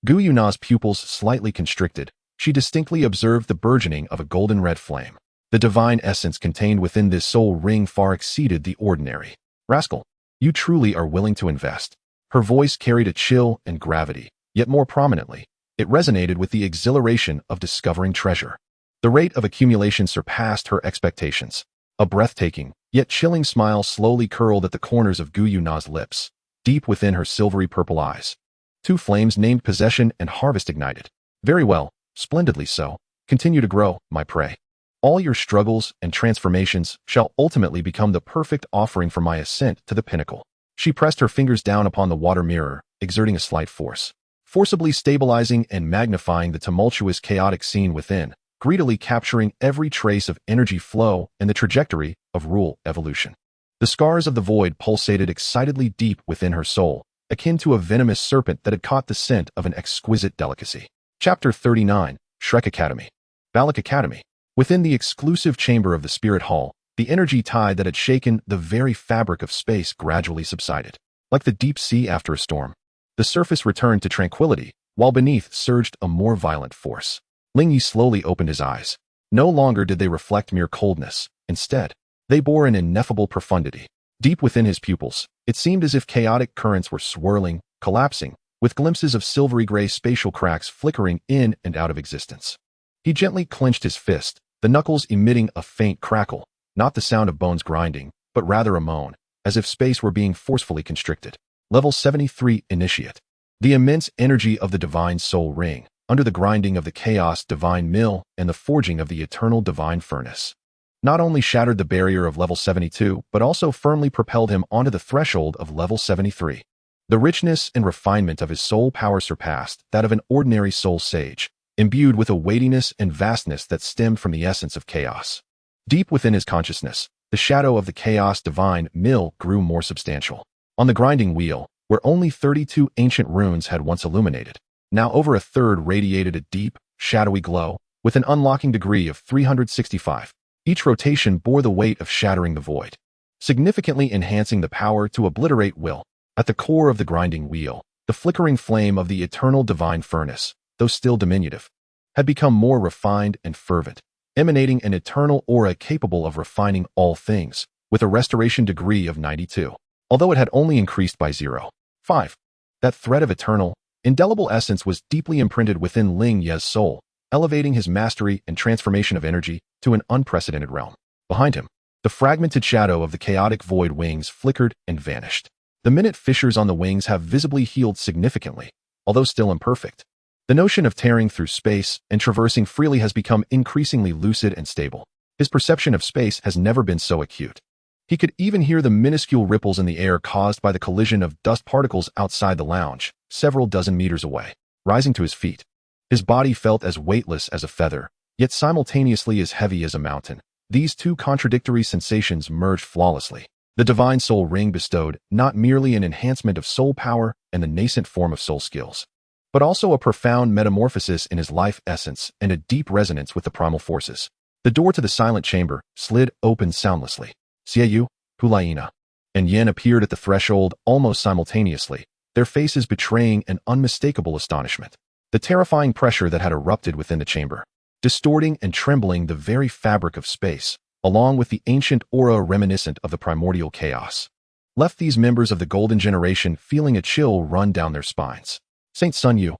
S1: Guyuna's pupils slightly constricted. She distinctly observed the burgeoning of a golden-red flame. The divine essence contained within this soul ring far exceeded the ordinary. Rascal, you truly are willing to invest. Her voice carried a chill and gravity, yet more prominently, it resonated with the exhilaration of discovering treasure. The rate of accumulation surpassed her expectations. A breathtaking, yet chilling smile slowly curled at the corners of Guyuna's lips, deep within her silvery purple eyes. Two flames named Possession and Harvest ignited. Very well, splendidly so. Continue to grow, my prey. All your struggles and transformations shall ultimately become the perfect offering for my ascent to the pinnacle. She pressed her fingers down upon the water mirror, exerting a slight force, forcibly stabilizing and magnifying the tumultuous chaotic scene within, greedily capturing every trace of energy flow and the trajectory of rule evolution. The scars of the void pulsated excitedly deep within her soul, akin to a venomous serpent that had caught the scent of an exquisite delicacy. Chapter 39, Shrek Academy. Balak Academy. Within the exclusive chamber of the Spirit Hall, the energy tide that had shaken the very fabric of space gradually subsided. Like the deep sea after a storm, the surface returned to tranquility, while beneath surged a more violent force. Ling Ye slowly opened his eyes. No longer did they reflect mere coldness. Instead, they bore an ineffable profundity. Deep within his pupils, it seemed as if chaotic currents were swirling, collapsing, with glimpses of silvery gray spatial cracks flickering in and out of existence. He gently clenched his fist, the knuckles emitting a faint crackle, not the sound of bones grinding, but rather a moan, as if space were being forcefully constricted. Level 73 Initiate. The immense energy of the divine soul ring, under the grinding of the chaos divine mill and the forging of the eternal divine furnace, not only shattered the barrier of level 72, but also firmly propelled him onto the threshold of level 73. The richness and refinement of his soul power surpassed that of an ordinary soul sage, imbued with a weightiness and vastness that stemmed from the essence of chaos. Deep within his consciousness, the shadow of the chaos divine mill grew more substantial. On the grinding wheel, where only 32 ancient runes had once illuminated, now over a third radiated a deep, shadowy glow, with an unlocking degree of 365. Each rotation bore the weight of shattering the void, significantly enhancing the power to obliterate will. At the core of the grinding wheel, the flickering flame of the eternal divine furnace, though still diminutive, had become more refined and fervent, emanating an eternal aura capable of refining all things, with a restoration degree of 92, although it had only increased by 0.5. That thread of eternal, indelible essence was deeply imprinted within Ling Ye's soul, elevating his mastery and transformation of energy to an unprecedented realm. Behind him, the fragmented shadow of the chaotic void wings flickered and vanished. The minute fissures on the wings have visibly healed significantly, although still imperfect. The notion of tearing through space and traversing freely has become increasingly lucid and stable. His perception of space has never been so acute. He could even hear the minuscule ripples in the air caused by the collision of dust particles outside the lounge, several dozen meters away. Rising to his feet, his body felt as weightless as a feather, yet simultaneously as heavy as a mountain. These two contradictory sensations merged flawlessly. The divine soul ring bestowed not merely an enhancement of soul power and the nascent form of soul skills, but also a profound metamorphosis in his life essence and a deep resonance with the primal forces. The door to the silent chamber slid open soundlessly. Xiaoyu, Hulaina, and Yin appeared at the threshold almost simultaneously, their faces betraying an unmistakable astonishment. The terrifying pressure that had erupted within the chamber, distorting and trembling the very fabric of space, along with the ancient aura reminiscent of the primordial chaos, left these members of the Golden Generation feeling a chill run down their spines. Saint Sun Yu,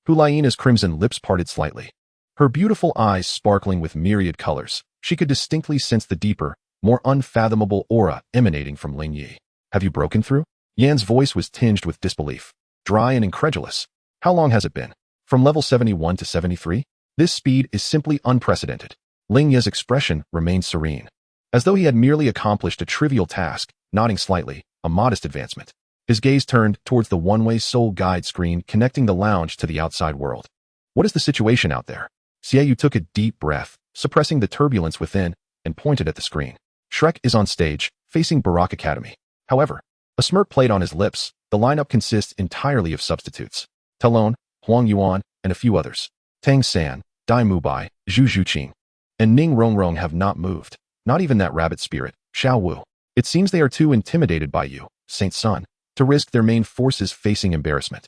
S1: Hulaina's crimson lips parted slightly. Her beautiful eyes sparkling with myriad colors, she could distinctly sense the deeper, more unfathomable aura emanating from Ling Ye. Have you broken through? Yan's voice was tinged with disbelief, dry and incredulous. How long has it been? From level 71 to 73? This speed is simply unprecedented. Ling Ye's expression remained serene, as though he had merely accomplished a trivial task, nodding slightly, a modest advancement. His gaze turned towards the one-way soul guide screen connecting the lounge to the outside world. What is the situation out there? Xiaoyu took a deep breath, suppressing the turbulence within, and pointed at the screen. Shrek is on stage, facing Barak Academy. However, a smirk played on his lips. The lineup consists entirely of substitutes. Talon, Huang Yuan, and a few others. Tang San, Dai Mubai, Zhu Zhuqing, and Ning Rongrong have not moved. Not even that rabbit spirit, Xiao Wu. It seems they are too intimidated by you, Saint Sun, to risk their main forces facing embarrassment.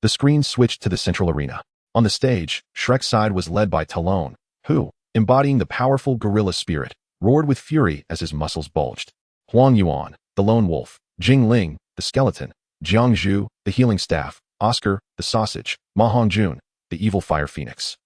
S1: The screen switched to the central arena. On the stage, Shrek's side was led by Talon, who, embodying the powerful gorilla spirit, roared with fury as his muscles bulged. Huang Yuan, the lone wolf, Jing Ling, the skeleton, Jiang Zhu, the healing staff, Oscar, the sausage, Ma Hongjun, the evil fire phoenix,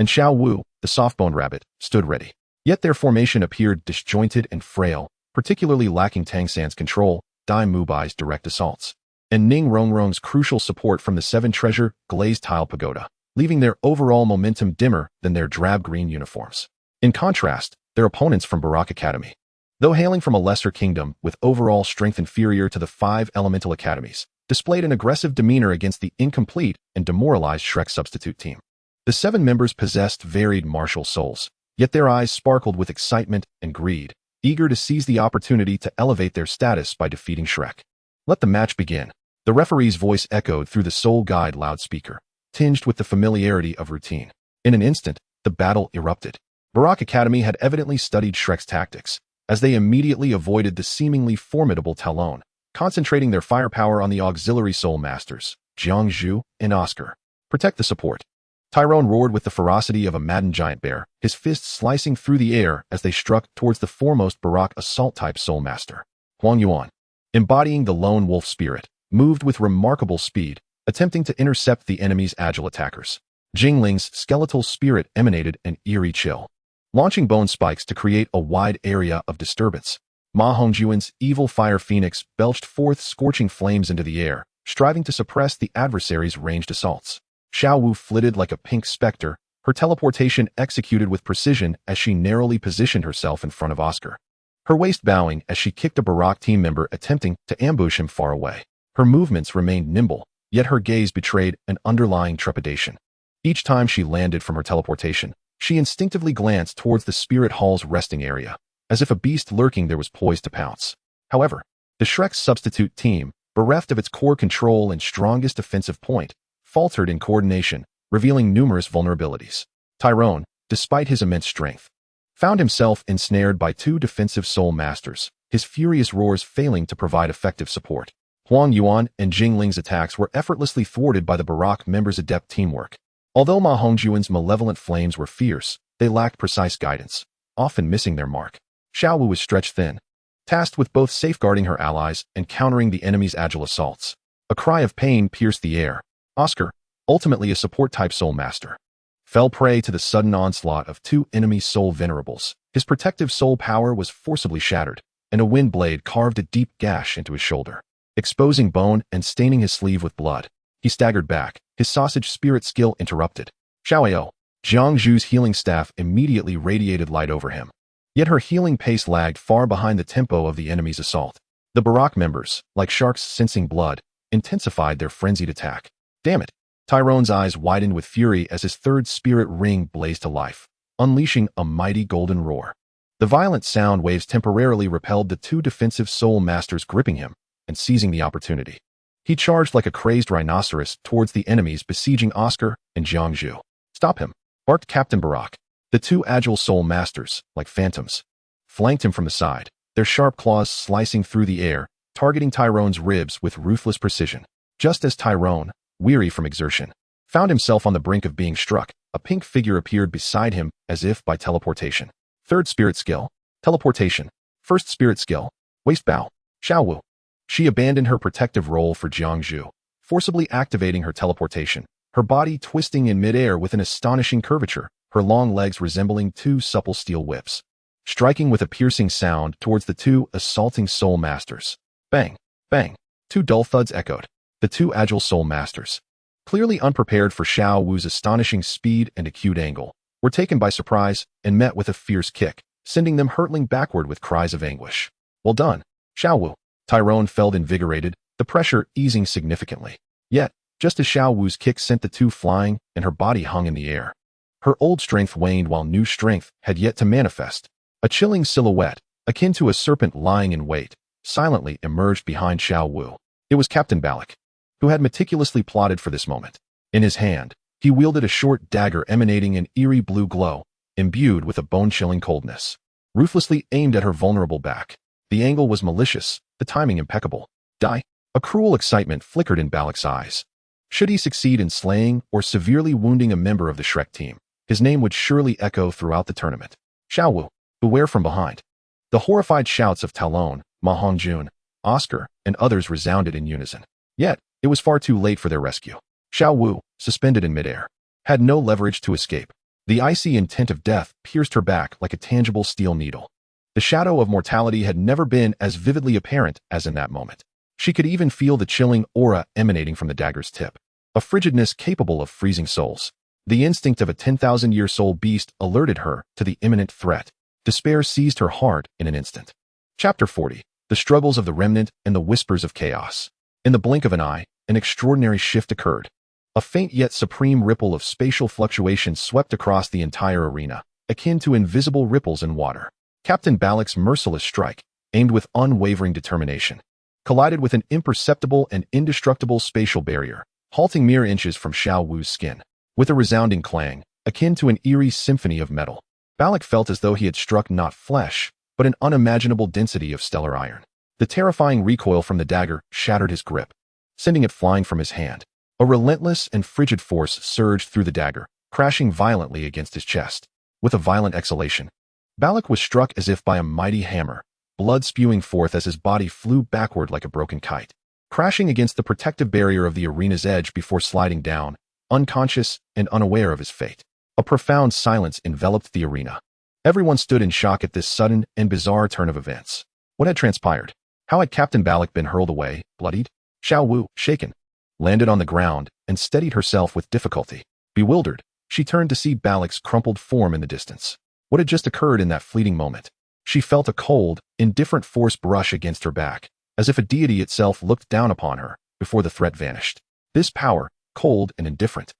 S1: and Xiao Wu, the soft-boned rabbit, stood ready. Yet their formation appeared disjointed and frail, particularly lacking Tang San's control, Dai Mubai's direct assaults, and Ning Rongrong's crucial support from the Seven Treasure glazed tile pagoda, leaving their overall momentum dimmer than their drab green uniforms. In contrast, their opponents from Barak Academy, though hailing from a lesser kingdom with overall strength inferior to the 5 elemental academies, displayed an aggressive demeanor against the incomplete and demoralized Shrek substitute team. The 7 members possessed varied martial souls, yet their eyes sparkled with excitement and greed, eager to seize the opportunity to elevate their status by defeating Shrek. Let the match begin. The referee's voice echoed through the soul guide loudspeaker, tinged with the familiarity of routine. In an instant, the battle erupted. Barak Academy had evidently studied Shrek's tactics, as they immediately avoided the seemingly formidable Talon, concentrating their firepower on the auxiliary soul masters, Jiang Zhu and Oscar. Protect the support. Tyrone roared with the ferocity of a maddened giant bear, his fists slicing through the air as they struck towards the foremost Barak assault-type soul master. Huang Yuan, embodying the lone wolf spirit, moved with remarkable speed, attempting to intercept the enemy's agile attackers. Jingling's skeletal spirit emanated an eerie chill, launching bone spikes to create a wide area of disturbance. Ma Hongjuan's evil fire phoenix belched forth scorching flames into the air, striving to suppress the adversary's ranged assaults. Xiao Wu flitted like a pink specter, her teleportation executed with precision as she narrowly positioned herself in front of Oscar, her waist bowing as she kicked a Barak team member attempting to ambush him far away. Her movements remained nimble, yet her gaze betrayed an underlying trepidation. Each time she landed from her teleportation, she instinctively glanced towards the spirit hall's resting area, as if a beast lurking there was poised to pounce. However, the Shrek's substitute team, bereft of its core control and strongest offensive point, faltered in coordination, revealing numerous vulnerabilities. Tyrone, despite his immense strength, found himself ensnared by 2 defensive soul masters, his furious roars failing to provide effective support. Huang Yuan and Jingling's attacks were effortlessly thwarted by the Barak members' adept teamwork. Although Ma Hongjuan's malevolent flames were fierce, they lacked precise guidance, often missing their mark. Xiao Wu was stretched thin, tasked with both safeguarding her allies and countering the enemy's agile assaults. A cry of pain pierced the air. Oscar, ultimately a support-type soul master, fell prey to the sudden onslaught of 2 enemy soul venerables. His protective soul power was forcibly shattered, and a wind blade carved a deep gash into his shoulder, exposing bone and staining his sleeve with blood. He staggered back, his sausage spirit skill interrupted. Xiaoyao, Jiang Zhu's healing staff immediately radiated light over him. Yet her healing pace lagged far behind the tempo of the enemy's assault. The Barak members, like sharks sensing blood, intensified their frenzied attack. Damn it! Tyrone's eyes widened with fury as his 3rd spirit ring blazed to life, unleashing a mighty golden roar. The violent sound waves temporarily repelled the two defensive soul masters gripping him and seizing the opportunity. He charged like a crazed rhinoceros towards the enemies besieging Oscar and Jiangzhu. "Stop him," barked Captain Barak. The two agile soul masters, like phantoms, flanked him from the side, their sharp claws slicing through the air, targeting Tyrone's ribs with ruthless precision. Just as Tyrone, weary from exertion, found himself on the brink of being struck, a pink figure appeared beside him as if by teleportation. Third spirit skill, teleportation. First spirit skill, waist bow, Xiaowu. She abandoned her protective role for Jiangzhu, forcibly activating her teleportation, her body twisting in midair with an astonishing curvature, her long legs resembling two supple steel whips, striking with a piercing sound towards the two assaulting soul masters. Bang, bang. Two dull thuds echoed. The two agile soul masters, clearly unprepared for Xiao Wu's astonishing speed and acute angle, were taken by surprise and met with a fierce kick, sending them hurtling backward with cries of anguish. "Well done, Xiao Wu." Tyrone felt invigorated, the pressure easing significantly. Yet, just as Xiao Wu's kick sent the two flying and her body hung in the air, her old strength waned while new strength had yet to manifest. A chilling silhouette, akin to a serpent lying in wait, silently emerged behind Xiao Wu. It was Captain Balak, who had meticulously plotted for this moment. In his hand, he wielded a short dagger emanating an eerie blue glow, imbued with a bone-chilling coldness, ruthlessly aimed at her vulnerable back. The angle was malicious, the timing impeccable. Die! A cruel excitement flickered in Balak's eyes. Should he succeed in slaying or severely wounding a member of the Shrek team, his name would surely echo throughout the tournament. "Xiao Wu, beware from behind." The horrified shouts of Talon, Ma Hongjun, Oscar, and others resounded in unison. Yet, it was far too late for their rescue. Xiao Wu, suspended in midair, had no leverage to escape. The icy intent of death pierced her back like a tangible steel needle. The shadow of mortality had never been as vividly apparent as in that moment. She could even feel the chilling aura emanating from the dagger's tip, a frigidness capable of freezing souls. The instinct of a 10,000-year soul beast alerted her to the imminent threat. Despair seized her heart in an instant. Chapter 40. The Struggles of the Remnant and the Whispers of Chaos. In the blink of an eye, an extraordinary shift occurred. A faint yet supreme ripple of spatial fluctuation swept across the entire arena, akin to invisible ripples in water. Captain Balak's merciless strike, aimed with unwavering determination, collided with an imperceptible and indestructible spatial barrier, halting mere inches from Xiao Wu's skin. With a resounding clang, akin to an eerie symphony of metal, Balak felt as though he had struck not flesh, but an unimaginable density of stellar iron. The terrifying recoil from the dagger shattered his grip, sending it flying from his hand. A relentless and frigid force surged through the dagger, crashing violently against his chest. With a violent exhalation, Balak was struck as if by a mighty hammer, blood spewing forth as his body flew backward like a broken kite, crashing against the protective barrier of the arena's edge before sliding down, unconscious and unaware of his fate. A profound silence enveloped the arena. Everyone stood in shock at this sudden and bizarre turn of events. What had transpired? How had Captain Balak been hurled away, bloodied? Xiao Wu, shaken, landed on the ground and steadied herself with difficulty. Bewildered, she turned to see Balak's crumpled form in the distance. What had just occurred in that fleeting moment? She felt a cold, indifferent force brush against her back, as if a deity itself looked down upon her before the threat vanished. This power, cold and indifferent,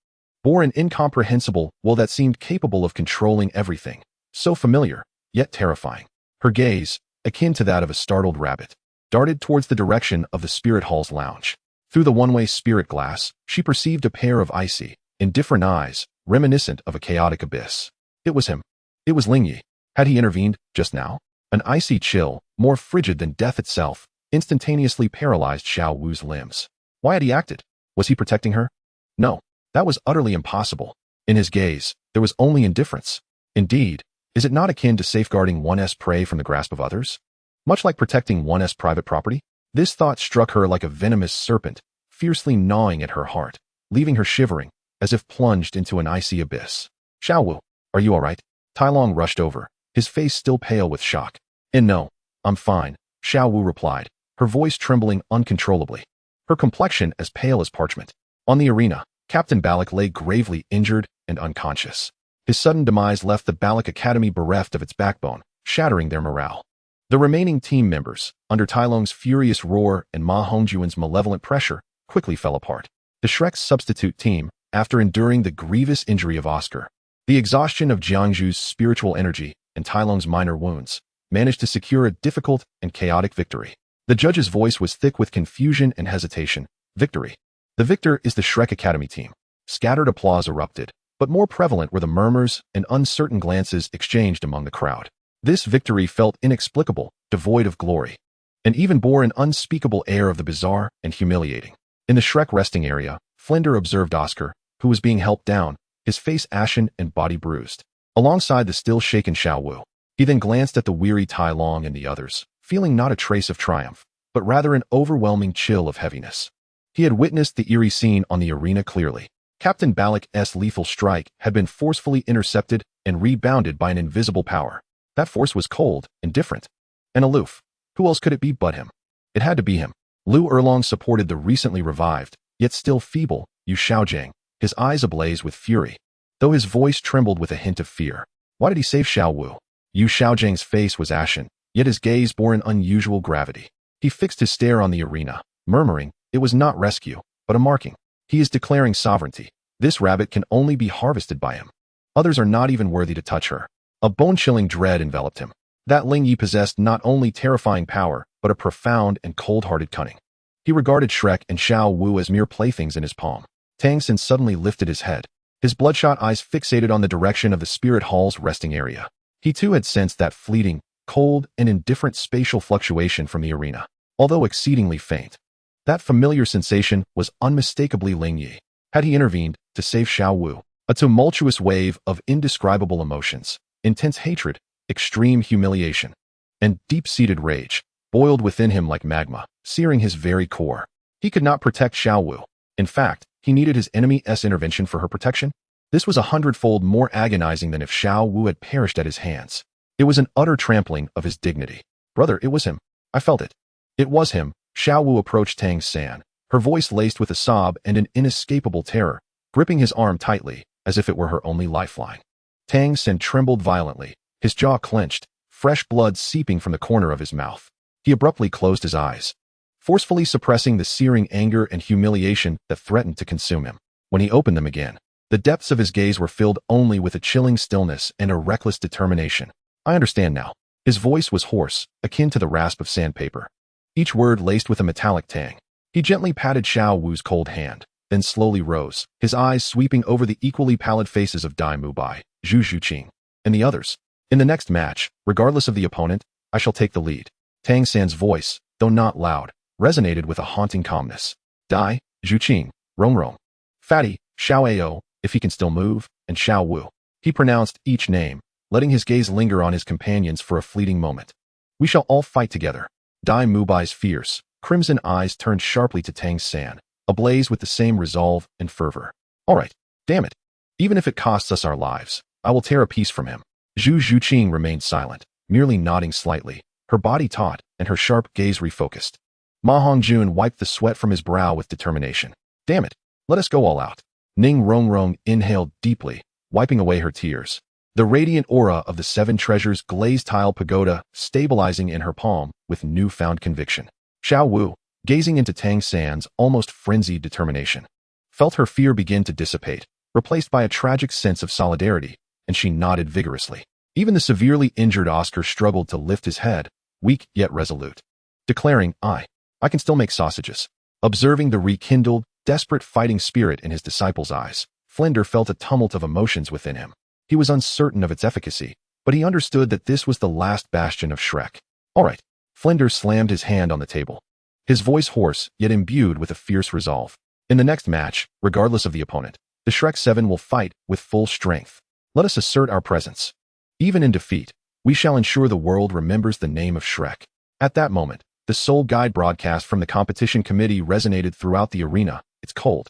S1: bore an incomprehensible will that seemed capable of controlling everything, so familiar, yet terrifying. Her gaze, akin to that of a startled rabbit, darted towards the direction of the Spirit Hall's lounge. Through the one-way spirit glass, she perceived a pair of icy, indifferent eyes, reminiscent of a chaotic abyss. It was him. It was Ling Ye. Had he intervened, just now? An icy chill, more frigid than death itself, instantaneously paralyzed Xiao Wu's limbs. Why had he acted? Was he protecting her? No, that was utterly impossible. In his gaze, there was only indifference. Indeed, is it not akin to safeguarding one's prey from the grasp of others? Much like protecting one's private property? This thought struck her like a venomous serpent, fiercely gnawing at her heart, leaving her shivering, as if plunged into an icy abyss. Xiao Wu, are you all right? Tai Long rushed over, his face still pale with shock. And no, I'm fine, Xiao Wu replied, her voice trembling uncontrollably, her complexion as pale as parchment. On the arena, Captain Balak lay gravely injured and unconscious. His sudden demise left the Balak Academy bereft of its backbone, shattering their morale. The remaining team members, under Tai Long's furious roar and Ma Hongjuan's malevolent pressure, quickly fell apart. The Shrek's substitute team, after enduring the grievous injury of Oscar, the exhaustion of Jiangzhu's spiritual energy, and Tai Long's minor wounds, managed to secure a difficult and chaotic victory. The judge's voice was thick with confusion and hesitation. Victory. The victor is the Shrek Academy team. Scattered applause erupted, but more prevalent were the murmurs and uncertain glances exchanged among the crowd. This victory felt inexplicable, devoid of glory, and even bore an unspeakable air of the bizarre and humiliating. In the Shrek resting area, Flinder observed Oscar, who was being helped down, his face ashen and body bruised, alongside the still shaken Xiao Wu. He then glanced at the weary Tai Long and the others, feeling not a trace of triumph, but rather an overwhelming chill of heaviness. He had witnessed the eerie scene on the arena clearly. Captain Balak's lethal strike had been forcefully intercepted and rebounded by an invisible power. That force was cold, indifferent, and aloof. Who else could it be but him? It had to be him. Lu Erlong supported the recently revived, yet still feeble, Yu Xiaojing, his eyes ablaze with fury, though his voice trembled with a hint of fear. Why did he save Xiao Wu? Yu Xiaojing's face was ashen, yet his gaze bore an unusual gravity. He fixed his stare on the arena, murmuring, it was not rescue, but a marking. He is declaring sovereignty. This rabbit can only be harvested by him. Others are not even worthy to touch her. A bone-chilling dread enveloped him. That Ling Ye possessed not only terrifying power, but a profound and cold-hearted cunning. He regarded Shrek and Xiao Wu as mere playthings in his palm. Tang San suddenly lifted his head, his bloodshot eyes fixated on the direction of the Spirit Hall's resting area. He too had sensed that fleeting, cold, and indifferent spatial fluctuation from the arena, although exceedingly faint. That familiar sensation was unmistakably Ling Ye. Had he intervened to save Xiao Wu? A tumultuous wave of indescribable emotions, intense hatred, extreme humiliation, and deep-seated rage boiled within him like magma, searing his very core. He could not protect Xiao Wu. In fact, he needed his enemy's intervention for her protection. This was 100-fold more agonizing than if Xiao Wu had perished at his hands. It was an utter trampling of his dignity. Brother, it was him. I felt it. It was him. Xiao Wu approached Tang San, her voice laced with a sob and an inescapable terror, gripping his arm tightly, as if it were her only lifeline. Tang San trembled violently, his jaw clenched, fresh blood seeping from the corner of his mouth. He abruptly closed his eyes, forcefully suppressing the searing anger and humiliation that threatened to consume him. When he opened them again, the depths of his gaze were filled only with a chilling stillness and a reckless determination. I understand now. His voice was hoarse, akin to the rasp of sandpaper, each word laced with a metallic tang. He gently patted Xiao Wu's cold hand, then slowly rose, his eyes sweeping over the equally pallid faces of Dai Mubai, Zhu Zhuqing, and the others. In the next match, regardless of the opponent, I shall take the lead. Tang San's voice, though not loud, resonated with a haunting calmness. Dai, Zhuqing, Rong, Fatty, Xiao Ao, if he can still move, and Xiao Wu. He pronounced each name, letting his gaze linger on his companions for a fleeting moment. We shall all fight together. Dai Mubai's fierce, crimson eyes turned sharply to Tang San, ablaze with the same resolve and fervor. All right, damn it. Even if it costs us our lives, I will tear a piece from him. Zhu Zhuqing remained silent, merely nodding slightly, her body taut and her sharp gaze refocused. Ma Hongjun wiped the sweat from his brow with determination. Damn it, let us go all out. Ning Rongrong inhaled deeply, wiping away her tears. The radiant aura of the Seven Treasures glazed tile pagoda stabilizing in her palm with newfound conviction. Xiao Wu, gazing into Tang San's almost frenzied determination, felt her fear begin to dissipate, replaced by a tragic sense of solidarity, and she nodded vigorously. Even the severely injured Oscar struggled to lift his head, weak yet resolute, declaring, I can still make sausages. Observing the rekindled, desperate fighting spirit in his disciple's eyes, Flinder felt a tumult of emotions within him. He was uncertain of its efficacy, but he understood that this was the last bastion of Shrek. All right. Flinder slammed his hand on the table, his voice hoarse, yet imbued with a fierce resolve. In the next match, regardless of the opponent, the Shrek 7 will fight with full strength. Let us assert our presence. Even in defeat, we shall ensure the world remembers the name of Shrek. At that moment, the Soul Guide broadcast from the competition committee resonated throughout the arena, its cold,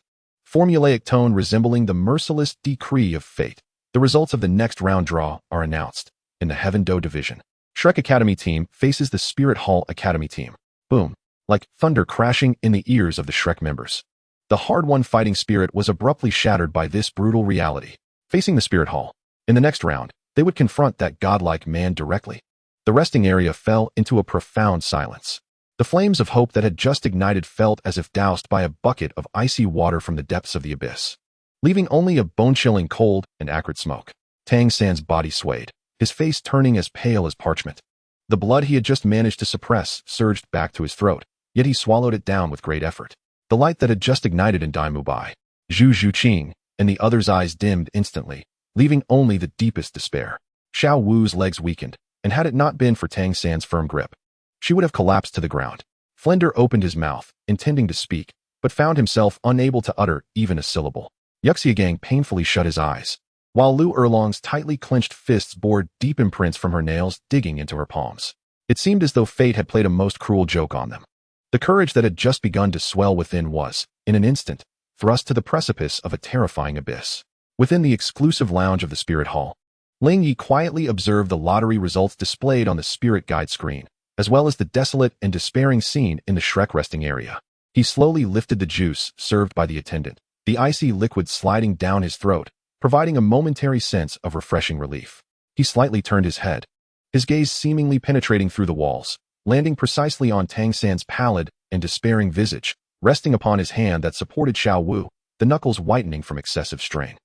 S1: formulaic tone resembling the merciless decree of fate. The results of the next round draw are announced. In the Heaven Do division, Shrek Academy team faces the Spirit Hall Academy team. Boom. Like thunder crashing in the ears of the Shrek members. The hard-won fighting spirit was abruptly shattered by this brutal reality. Facing the Spirit Hall, in the next round, they would confront that godlike man directly. The resting area fell into a profound silence. The flames of hope that had just ignited felt as if doused by a bucket of icy water from the depths of the abyss, leaving only a bone-chilling cold and acrid smoke. Tang San's body swayed, his face turning as pale as parchment. The blood he had just managed to suppress surged back to his throat, yet he swallowed it down with great effort. The light that had just ignited in Dai Mubai, Zhu Zhuqing, and the other's eyes dimmed instantly, leaving only the deepest despair. Xiao Wu's legs weakened, and had it not been for Tang San's firm grip, she would have collapsed to the ground. Flender opened his mouth, intending to speak, but found himself unable to utter even a syllable. Yuxiagang painfully shut his eyes, while Lu Erlong's tightly clenched fists bore deep imprints from her nails digging into her palms. It seemed as though fate had played a most cruel joke on them. The courage that had just begun to swell within was, in an instant, thrust to the precipice of a terrifying abyss. Within the exclusive lounge of the Spirit Hall, Ling Ye quietly observed the lottery results displayed on the Spirit Guide screen, as well as the desolate and despairing scene in the Shrek resting area. He slowly lifted the juice served by the attendant, the icy liquid sliding down his throat, providing a momentary sense of refreshing relief. He slightly turned his head, his gaze seemingly penetrating through the walls, landing precisely on Tang San's pallid and despairing visage, resting upon his hand that supported Xiao Wu, the knuckles whitening from excessive strain.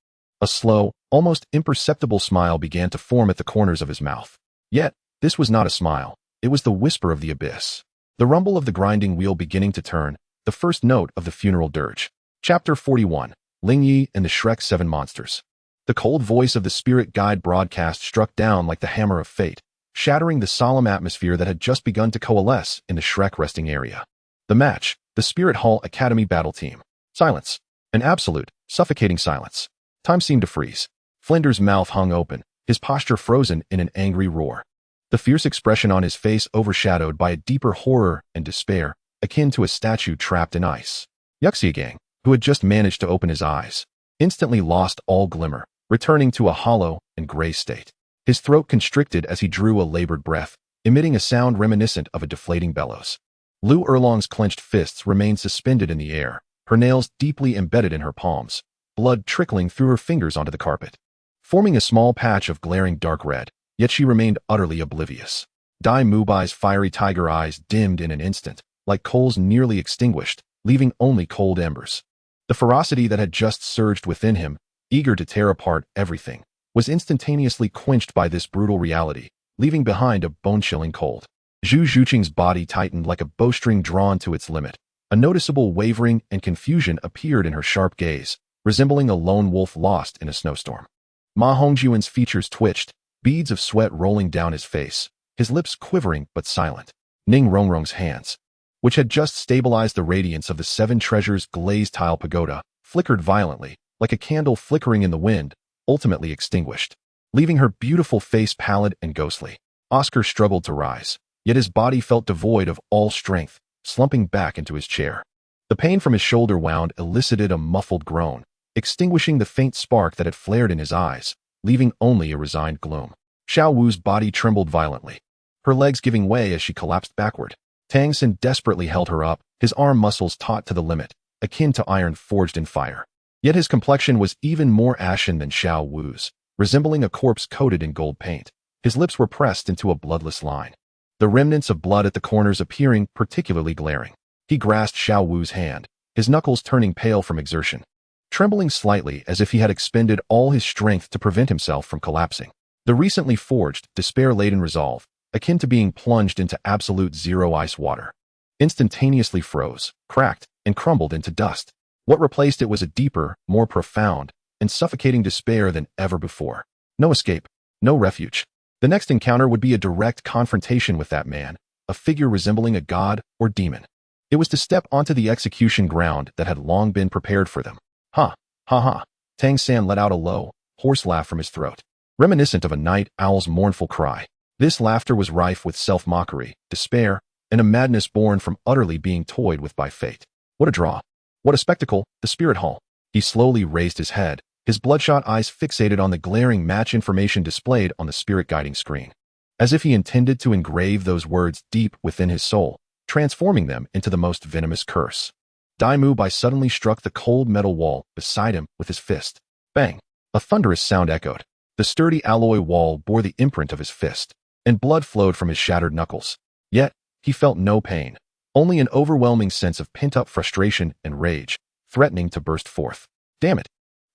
S1: A slow, almost imperceptible smile began to form at the corners of his mouth. Yet, this was not a smile, it was the whisper of the abyss. The rumble of the grinding wheel beginning to turn, the first note of the funeral dirge. Chapter 41, Ling Ye and the Shrek 7 Monsters. The cold voice of the Spirit Guide broadcast struck down like the hammer of fate, shattering the solemn atmosphere that had just begun to coalesce in the Shrek resting area. The match, the Spirit Hall Academy battle team. Silence. An absolute, suffocating silence. Time seemed to freeze. Flinder's mouth hung open, his posture frozen in an angry roar. The fierce expression on his face overshadowed by a deeper horror and despair, akin to a statue trapped in ice. Yuxiagang, who had just managed to open his eyes, instantly lost all glimmer, returning to a hollow and gray state. His throat constricted as he drew a labored breath, emitting a sound reminiscent of a deflating bellows. Lu Erlong's clenched fists remained suspended in the air, her nails deeply embedded in her palms, blood trickling through her fingers onto the carpet, forming a small patch of glaring dark red, yet she remained utterly oblivious. Dai Mubai's fiery tiger eyes dimmed in an instant, like coals nearly extinguished, leaving only cold embers. The ferocity that had just surged within him, eager to tear apart everything, was instantaneously quenched by this brutal reality, leaving behind a bone-chilling cold. Zhu Zhuqing's body tightened like a bowstring drawn to its limit. A noticeable wavering and confusion appeared in her sharp gaze, resembling a lone wolf lost in a snowstorm. Ma Hongjuan's features twitched, beads of sweat rolling down his face, his lips quivering but silent. Ning Rongrong's hands, which had just stabilized the radiance of the 7 treasures glazed tile pagoda, flickered violently, like a candle flickering in the wind, ultimately extinguished, leaving her beautiful face pallid and ghostly. Oscar struggled to rise, yet his body felt devoid of all strength, slumping back into his chair. The pain from his shoulder wound elicited a muffled groan, extinguishing the faint spark that had flared in his eyes, leaving only a resigned gloom. Xiao Wu's body trembled violently, her legs giving way as she collapsed backward. Tang San desperately held her up, his arm muscles taut to the limit, akin to iron forged in fire. Yet his complexion was even more ashen than Xiao Wu's, resembling a corpse coated in gold paint. His lips were pressed into a bloodless line, the remnants of blood at the corners appearing particularly glaring. He grasped Xiao Wu's hand, his knuckles turning pale from exertion, trembling slightly as if he had expended all his strength to prevent himself from collapsing. The recently forged, despair-laden resolve, akin to being plunged into absolute zero ice water, instantaneously froze, cracked, and crumbled into dust. What replaced it was a deeper, more profound, and suffocating despair than ever before. No escape, no refuge. The next encounter would be a direct confrontation with that man, a figure resembling a god or demon. It was to step onto the execution ground that had long been prepared for them. Ha, ha ha. Tang San let out a low, hoarse laugh from his throat, reminiscent of a night owl's mournful cry. This laughter was rife with self-mockery, despair, and a madness born from utterly being toyed with by fate. What a draw. What a spectacle, the Spirit Hall. He slowly raised his head, his bloodshot eyes fixated on the glaring match information displayed on the spirit guiding screen, as if he intended to engrave those words deep within his soul, transforming them into the most venomous curse. Dai Mubai suddenly struck the cold metal wall beside him with his fist. Bang! A thunderous sound echoed. The sturdy alloy wall bore the imprint of his fist, and blood flowed from his shattered knuckles. Yet, he felt no pain, only an overwhelming sense of pent-up frustration and rage, threatening to burst forth. Damn it!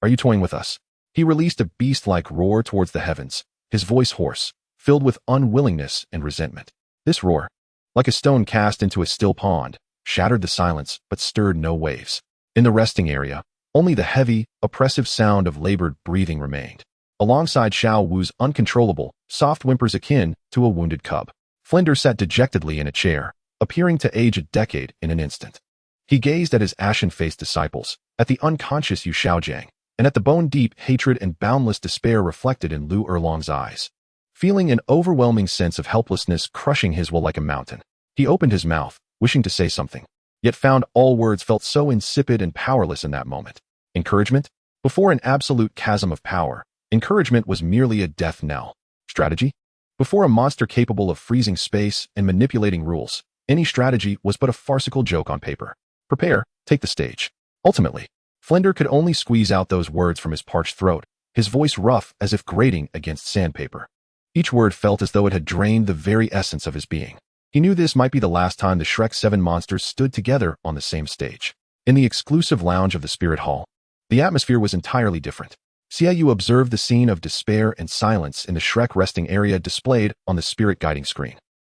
S1: Are you toying with us? He released a beast-like roar towards the heavens, his voice hoarse, filled with unwillingness and resentment. This roar, like a stone cast into a still pond, shattered the silence but stirred no waves. In the resting area, only the heavy, oppressive sound of labored breathing remained, alongside Xiao Wu's uncontrollable, soft whimpers akin to a wounded cub. Flinder sat dejectedly in a chair, appearing to age a decade in an instant. He gazed at his ashen-faced disciples, at the unconscious Yu Xiaojiang, and at the bone-deep hatred and boundless despair reflected in Lu Erlong's eyes. Feeling an overwhelming sense of helplessness crushing his will like a mountain, he opened his mouth, wishing to say something, yet found all words felt so insipid and powerless in that moment. Encouragement? Before an absolute chasm of power, encouragement was merely a death knell. Strategy? Before a monster capable of freezing space and manipulating rules, any strategy was but a farcical joke on paper. Prepare, take the stage. Ultimately, Flinder could only squeeze out those words from his parched throat, his voice rough as if grating against sandpaper. Each word felt as though it had drained the very essence of his being. He knew this might be the last time the Shrek 7 monsters stood together on the same stage. In the exclusive lounge of the Spirit Hall, the atmosphere was entirely different. Xiaoyu observed the scene of despair and silence in the Shrek resting area displayed on the spirit guiding screen.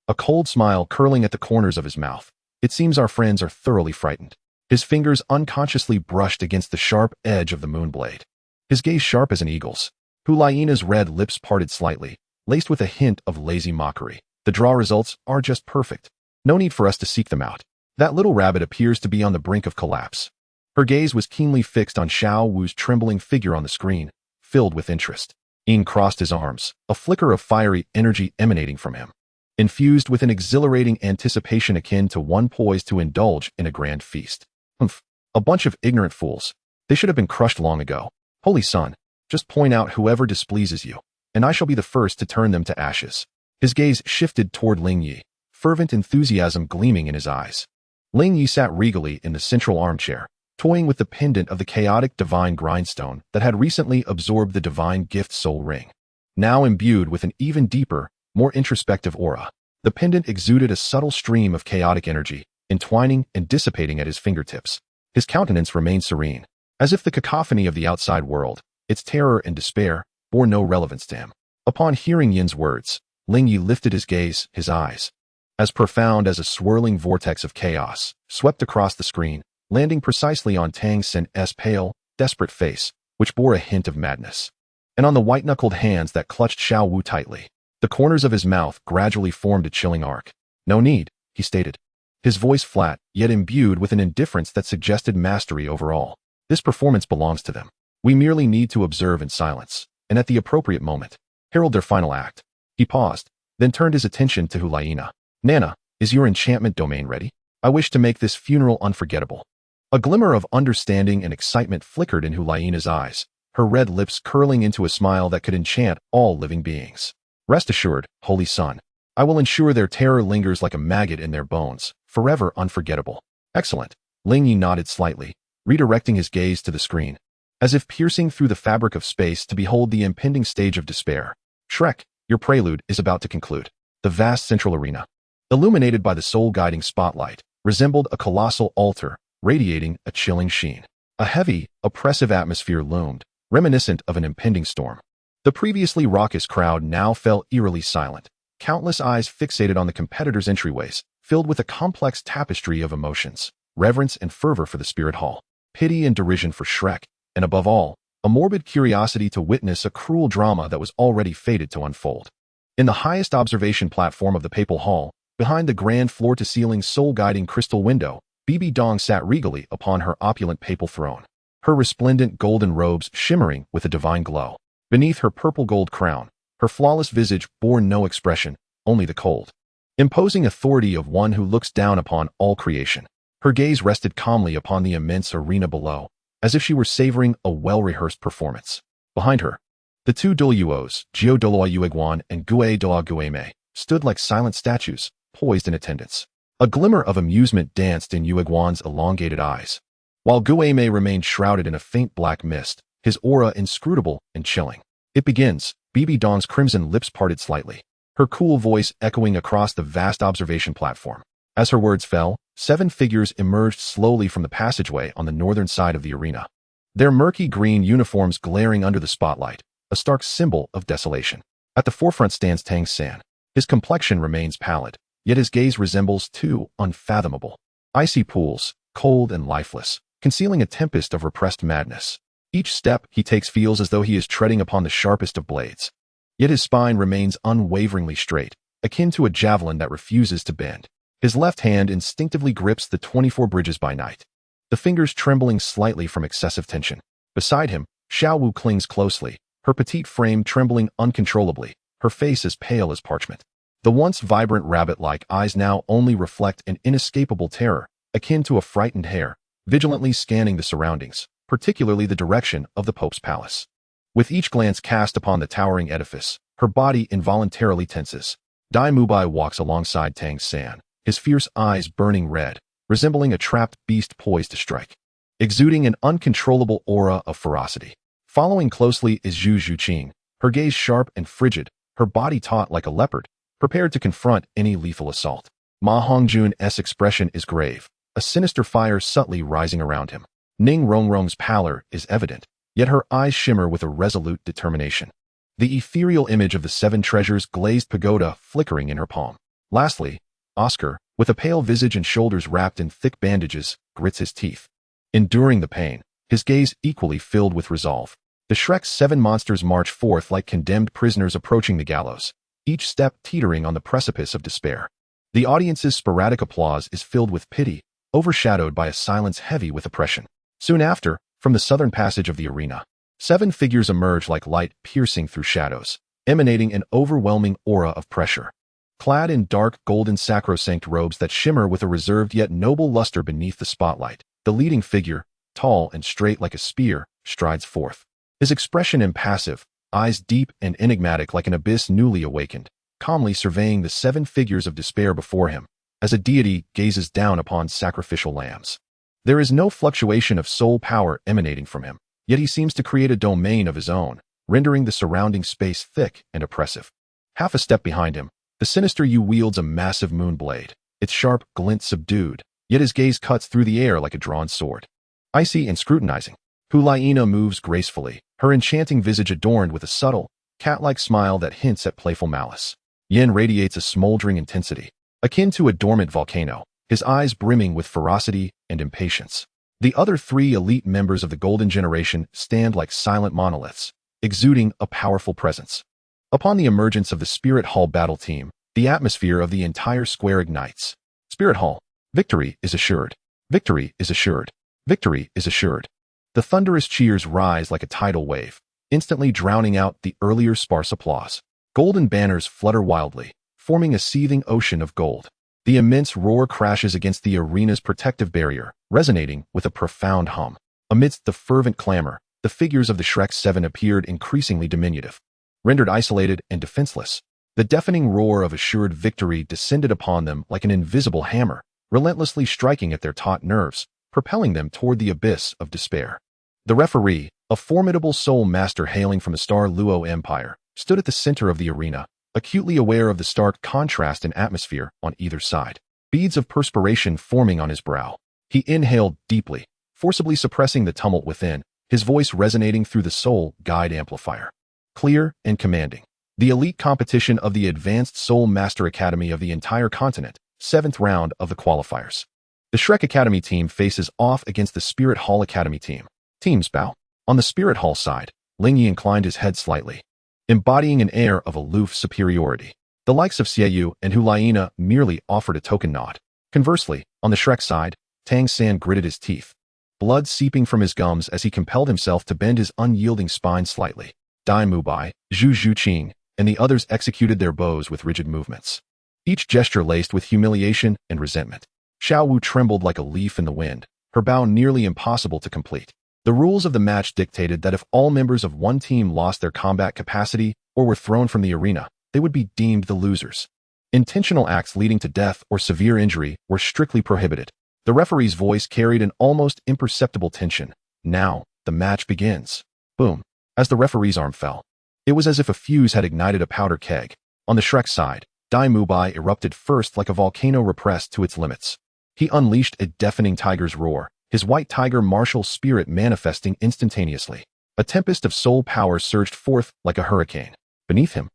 S1: A cold smile curling at the corners of his mouth. It seems our friends are thoroughly frightened. His fingers unconsciously brushed against the sharp edge of the moonblade. His gaze sharp as an eagle's. Hulaina's red lips parted slightly, laced with a hint of lazy mockery. The draw results are just perfect. No need for us to seek them out. That little rabbit appears to be on the brink of collapse. Her gaze was keenly fixed on Xiao Wu's trembling figure on the screen, filled with interest. Ying crossed his arms, a flicker of fiery energy emanating from him, infused with an exhilarating anticipation akin to one poised to indulge in a grand feast. Humph, a bunch of ignorant fools. They should have been crushed long ago. Holy Son, just point out whoever displeases you, and I shall be the first to turn them to ashes. His gaze shifted toward Ling Ye, fervent enthusiasm gleaming in his eyes. Ling Ye sat regally in the central armchair, toying with the pendant of the chaotic divine grindstone that had recently absorbed the divine gift soul ring. Now imbued with an even deeper, more introspective aura, the pendant exuded a subtle stream of chaotic energy, entwining and dissipating at his fingertips. His countenance remained serene, as if the cacophony of the outside world, its terror and despair, bore no relevance to him. Upon hearing Yin's words, Ling Ye lifted his gaze, his eyes, as profound as a swirling vortex of chaos, swept across the screen, landing precisely on Tang San's pale, desperate face, which bore a hint of madness, and on the white-knuckled hands that clutched Xiao Wu tightly. The corners of his mouth gradually formed a chilling arc. No need, he stated, his voice flat, yet imbued with an indifference that suggested mastery over all. This performance belongs to them. We merely need to observe in silence, and at the appropriate moment, herald their final act. He paused, then turned his attention to Hulaina. Nana, is your enchantment domain ready? I wish to make this funeral unforgettable. A glimmer of understanding and excitement flickered in Hulaina's eyes, her red lips curling into a smile that could enchant all living beings. Rest assured, Holy Son, I will ensure their terror lingers like a maggot in their bones, forever unforgettable. Excellent. Ling Ye nodded slightly, redirecting his gaze to the screen, as if piercing through the fabric of space to behold the impending stage of despair. Shrek, your prelude is about to conclude. The vast central arena, illuminated by the soul-guiding spotlight, resembled a colossal altar, radiating a chilling sheen. A heavy, oppressive atmosphere loomed, reminiscent of an impending storm. The previously raucous crowd now fell eerily silent, countless eyes fixated on the competitors' entryways, filled with a complex tapestry of emotions, reverence and fervor for the Spirit Hall, pity and derision for Shrek, and above all, a morbid curiosity to witness a cruel drama that was already fated to unfold. In the highest observation platform of the Papal Hall, behind the grand floor-to-ceiling soul-guiding crystal window, Bibi Dong sat regally upon her opulent papal throne, her resplendent golden robes shimmering with a divine glow. Beneath her purple gold crown, her flawless visage bore no expression, only the cold, imposing authority of one who looks down upon all creation. Her gaze rested calmly upon the immense arena below, as if she were savoring a well-rehearsed performance. Behind her, the two Douluos, Douluo Yueguan and Douluo Gueme, stood like silent statues, poised in attendance. A glimmer of amusement danced in Yueguan's elongated eyes, while Gueme remained shrouded in a faint black mist, his aura inscrutable and chilling. It begins. Bibi Dong's crimson lips parted slightly, her cool voice echoing across the vast observation platform. As her words fell, 7 figures emerged slowly from the passageway on the northern side of the arena, their murky green uniforms glaring under the spotlight, a stark symbol of desolation. At the forefront stands Tang San. His complexion remains pallid, yet his gaze resembles two unfathomable icy pools, cold and lifeless, concealing a tempest of repressed madness. Each step he takes feels as though he is treading upon the sharpest of blades. Yet his spine remains unwaveringly straight, akin to a javelin that refuses to bend. His left hand instinctively grips the 24 bridges by night, the fingers trembling slightly from excessive tension. Beside him, Xiaowu clings closely, her petite frame trembling uncontrollably, her face as pale as parchment. The once vibrant rabbit-like eyes now only reflect an inescapable terror, akin to a frightened hare, vigilantly scanning the surroundings, particularly the direction of the Pope's palace. With each glance cast upon the towering edifice, her body involuntarily tenses. Dai Mubai walks alongside Tang San, his fierce eyes burning red, resembling a trapped beast poised to strike, exuding an uncontrollable aura of ferocity. Following closely is Zhu Zhuqing, her gaze sharp and frigid, her body taut like a leopard, prepared to confront any lethal assault. Ma Hongjun's expression is grave, a sinister fire subtly rising around him. Ning Rongrong's pallor is evident, yet her eyes shimmer with a resolute determination. The ethereal image of the seven treasures glazed pagoda flickering in her palm. Lastly, Oscar, with a pale visage and shoulders wrapped in thick bandages, grits his teeth, enduring the pain, his gaze equally filled with resolve. The Shrek's seven monsters march forth like condemned prisoners approaching the gallows, each step teetering on the precipice of despair. The audience's sporadic applause is filled with pity, overshadowed by a silence heavy with oppression. Soon after, from the southern passage of the arena, seven figures emerge like light piercing through shadows, emanating an overwhelming aura of pressure. Clad in dark golden sacrosanct robes that shimmer with a reserved yet noble luster beneath the spotlight, the leading figure, tall and straight like a spear, strides forth. His expression impassive, eyes deep and enigmatic like an abyss newly awakened, calmly surveying the seven figures of despair before him, as a deity gazes down upon sacrificial lambs. There is no fluctuation of soul power emanating from him, yet he seems to create a domain of his own, rendering the surrounding space thick and oppressive. Half a step behind him, the sinister Yu wields a massive moon blade, its sharp glint subdued, yet his gaze cuts through the air like a drawn sword. Icy and scrutinizing, Hulaina moves gracefully, her enchanting visage adorned with a subtle, cat-like smile that hints at playful malice. Yin radiates a smoldering intensity, akin to a dormant volcano, his eyes brimming with ferocity and impatience. The other three elite members of the Golden Generation stand like silent monoliths, exuding a powerful presence. Upon the emergence of the Spirit Hall battle team, the atmosphere of the entire square ignites. Spirit Hall. Victory is assured. Victory is assured. Victory is assured. The thunderous cheers rise like a tidal wave, instantly drowning out the earlier sparse applause. Golden banners flutter wildly, forming a seething ocean of gold. The immense roar crashes against the arena's protective barrier, resonating with a profound hum. Amidst the fervent clamor, the figures of the Shrek Seven appeared increasingly diminutive. Rendered isolated and defenseless, the deafening roar of assured victory descended upon them like an invisible hammer, relentlessly striking at their taut nerves, propelling them toward the abyss of despair. The referee, a formidable soul master hailing from the Star Luo Empire, stood at the center of the arena, acutely aware of the stark contrast in atmosphere on either side. Beads of perspiration forming on his brow. He inhaled deeply, forcibly suppressing the tumult within, his voice resonating through the soul guide amplifier. Clear and commanding. The elite competition of the Advanced Soul Master Academy of the entire continent, 7th round of the qualifiers. The Shrek Academy team faces off against the Spirit Hall Academy team. Teams bow. On the Spirit Hall side, Ling Ye inclined his head slightly, embodying an air of aloof superiority. The likes of Xiaoyu and Hulaina merely offered a token nod. Conversely, on the Shrek side, Tang San gritted his teeth, blood seeping from his gums as he compelled himself to bend his unyielding spine slightly. Dai Mubai, Zhu Zhuqing, and the others executed their bows with rigid movements, each gesture laced with humiliation and resentment. Xiaowu trembled like a leaf in the wind, her bow nearly impossible to complete. The rules of the match dictated that if all members of one team lost their combat capacity or were thrown from the arena, they would be deemed the losers. Intentional acts leading to death or severe injury were strictly prohibited. The referee's voice carried an almost imperceptible tension. Now, the match begins. Boom. As the referee's arm fell, it was as if a fuse had ignited a powder keg. On the Shrek side, Dai Mubai erupted first like a volcano repressed to its limits. He unleashed a deafening tiger's roar, his white tiger martial spirit manifesting instantaneously. A tempest of soul power surged forth like a hurricane. Beneath him,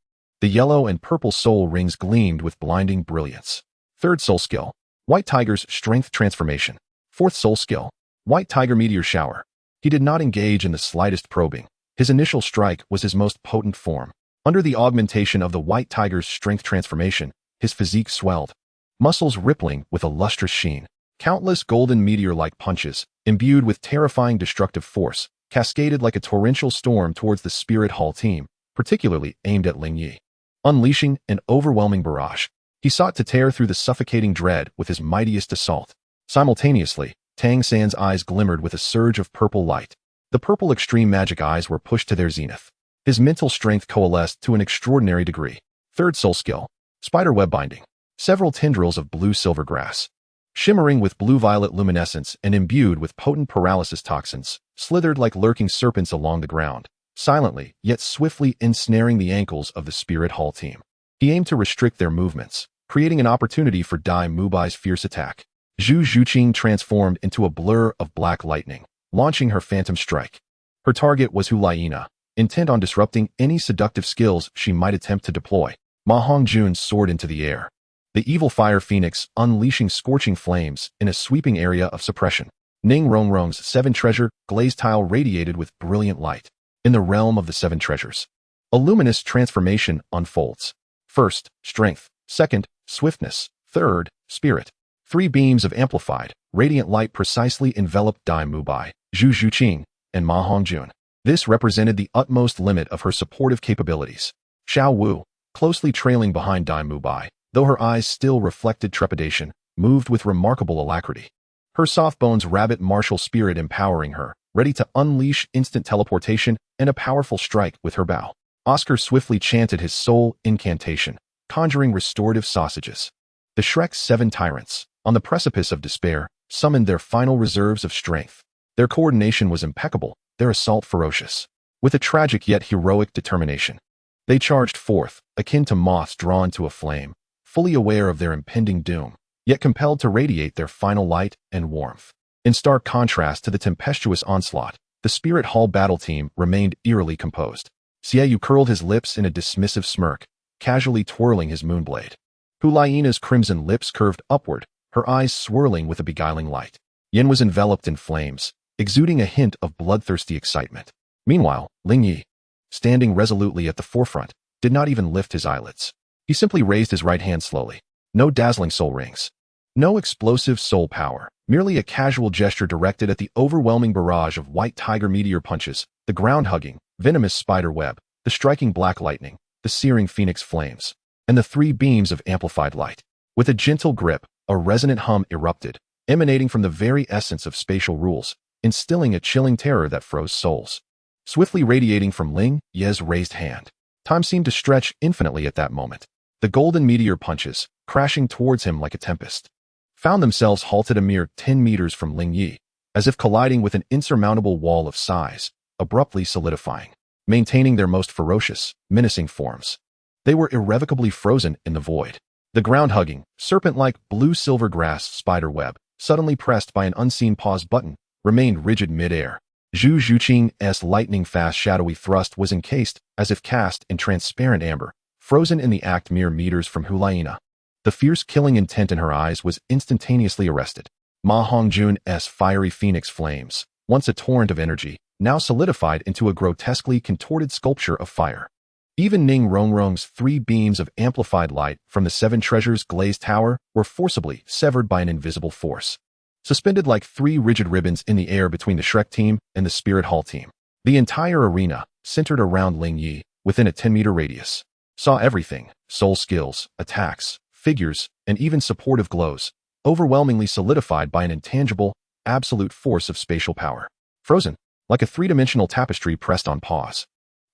S1: The yellow and purple soul rings gleamed with blinding brilliance. Third soul skill, White Tiger's Strength Transformation. Fourth soul skill, White Tiger Meteor Shower. He did not engage in the slightest probing. His initial strike was his most potent form. Under the augmentation of the White Tiger's Strength Transformation, his physique swelled, muscles rippling with a lustrous sheen. Countless golden meteor-like punches, imbued with terrifying destructive force, cascaded like a torrential storm towards the Spirit Hall team, particularly aimed at Ling Ye. Unleashing an overwhelming barrage, he sought to tear through the suffocating dread with his mightiest assault. Simultaneously, Tang San's eyes glimmered with a surge of purple light. The purple extreme magic eyes were pushed to their zenith. His mental strength coalesced to an extraordinary degree. Third soul skill, Spider Web Binding. Several tendrils of blue-silver grass, shimmering with blue-violet luminescence and imbued with potent paralysis toxins, slithered like lurking serpents along the ground, silently yet swiftly ensnaring the ankles of the Spirit Hall team. He aimed to restrict their movements, creating an opportunity for Dai Mubai's fierce attack. Zhu Zhuqing transformed into a blur of black lightning, launching her phantom strike. Her target was Huliena, intent on disrupting any seductive skills she might attempt to deploy. Ma Hongjun soared into the air, the evil fire phoenix unleashing scorching flames in a sweeping area of suppression. Ning Rongrong's seven treasure glazed tile radiated with brilliant light. In the realm of the seven treasures, a luminous transformation unfolds. First, strength. Second, swiftness. Third, spirit. Three beams of amplified, radiant light precisely enveloped Dai Mubai, Zhu Zhuqing, and Ma Hongjun. This represented the utmost limit of her supportive capabilities. Xiao Wu, closely trailing behind Dai Mubai, though her eyes still reflected trepidation, moved with remarkable alacrity. Her soft-bones rabbit martial spirit empowering her, ready to unleash instant teleportation and a powerful strike with her bow. Oscar swiftly chanted his soul incantation, conjuring restorative sausages. The Shrek's seven tyrants, on the precipice of despair, summoned their final reserves of strength. Their coordination was impeccable, their assault ferocious. With a tragic yet heroic determination, they charged forth, akin to moths drawn to a flame, fully aware of their impending doom, yet compelled to radiate their final light and warmth. In stark contrast to the tempestuous onslaught, the Spirit Hall battle team remained eerily composed. Xiaoyu curled his lips in a dismissive smirk, casually twirling his moonblade. Huliena's crimson lips curved upward, her eyes swirling with a beguiling light. Yin was enveloped in flames, exuding a hint of bloodthirsty excitement. Meanwhile, Ling Ye, standing resolutely at the forefront, did not even lift his eyelids. He simply raised his right hand slowly. No dazzling soul rings. No explosive soul power. Merely a casual gesture directed at the overwhelming barrage of White Tiger meteor punches, the ground-hugging, venomous spider web, the striking black lightning, the searing phoenix flames, and the three beams of amplified light. With a gentle grip, a resonant hum erupted, emanating from the very essence of spatial rules, instilling a chilling terror that froze souls. Swiftly radiating from Ling Ye's raised hand, time seemed to stretch infinitely at that moment. The golden meteor punches, crashing towards him like a tempest, found themselves halted a mere 10 meters from Ling Ye, as if colliding with an insurmountable wall of size, abruptly solidifying, maintaining their most ferocious, menacing forms. They were irrevocably frozen in the void. The ground-hugging, serpent-like blue-silver grass spider web, suddenly pressed by an unseen pause button, remained rigid mid-air. Zhu Zhuqing's lightning-fast shadowy thrust was encased, as if cast in transparent amber, frozen in the act mere meters from Huliena. The fierce killing intent in her eyes was instantaneously arrested. Ma Hongjun's fiery phoenix flames, once a torrent of energy, now solidified into a grotesquely contorted sculpture of fire. Even Ning Rongrong's three beams of amplified light from the Seven Treasures glazed tower were forcibly severed by an invisible force, suspended like three rigid ribbons in the air between the Shrek team and the Spirit Hall team. The entire arena, centered around Ling Ye, within a 10-meter radius, saw everything: soul skills, attacks, figures, and even supportive glows, overwhelmingly solidified by an intangible, absolute force of spatial power. Frozen, like a three-dimensional tapestry pressed on pause,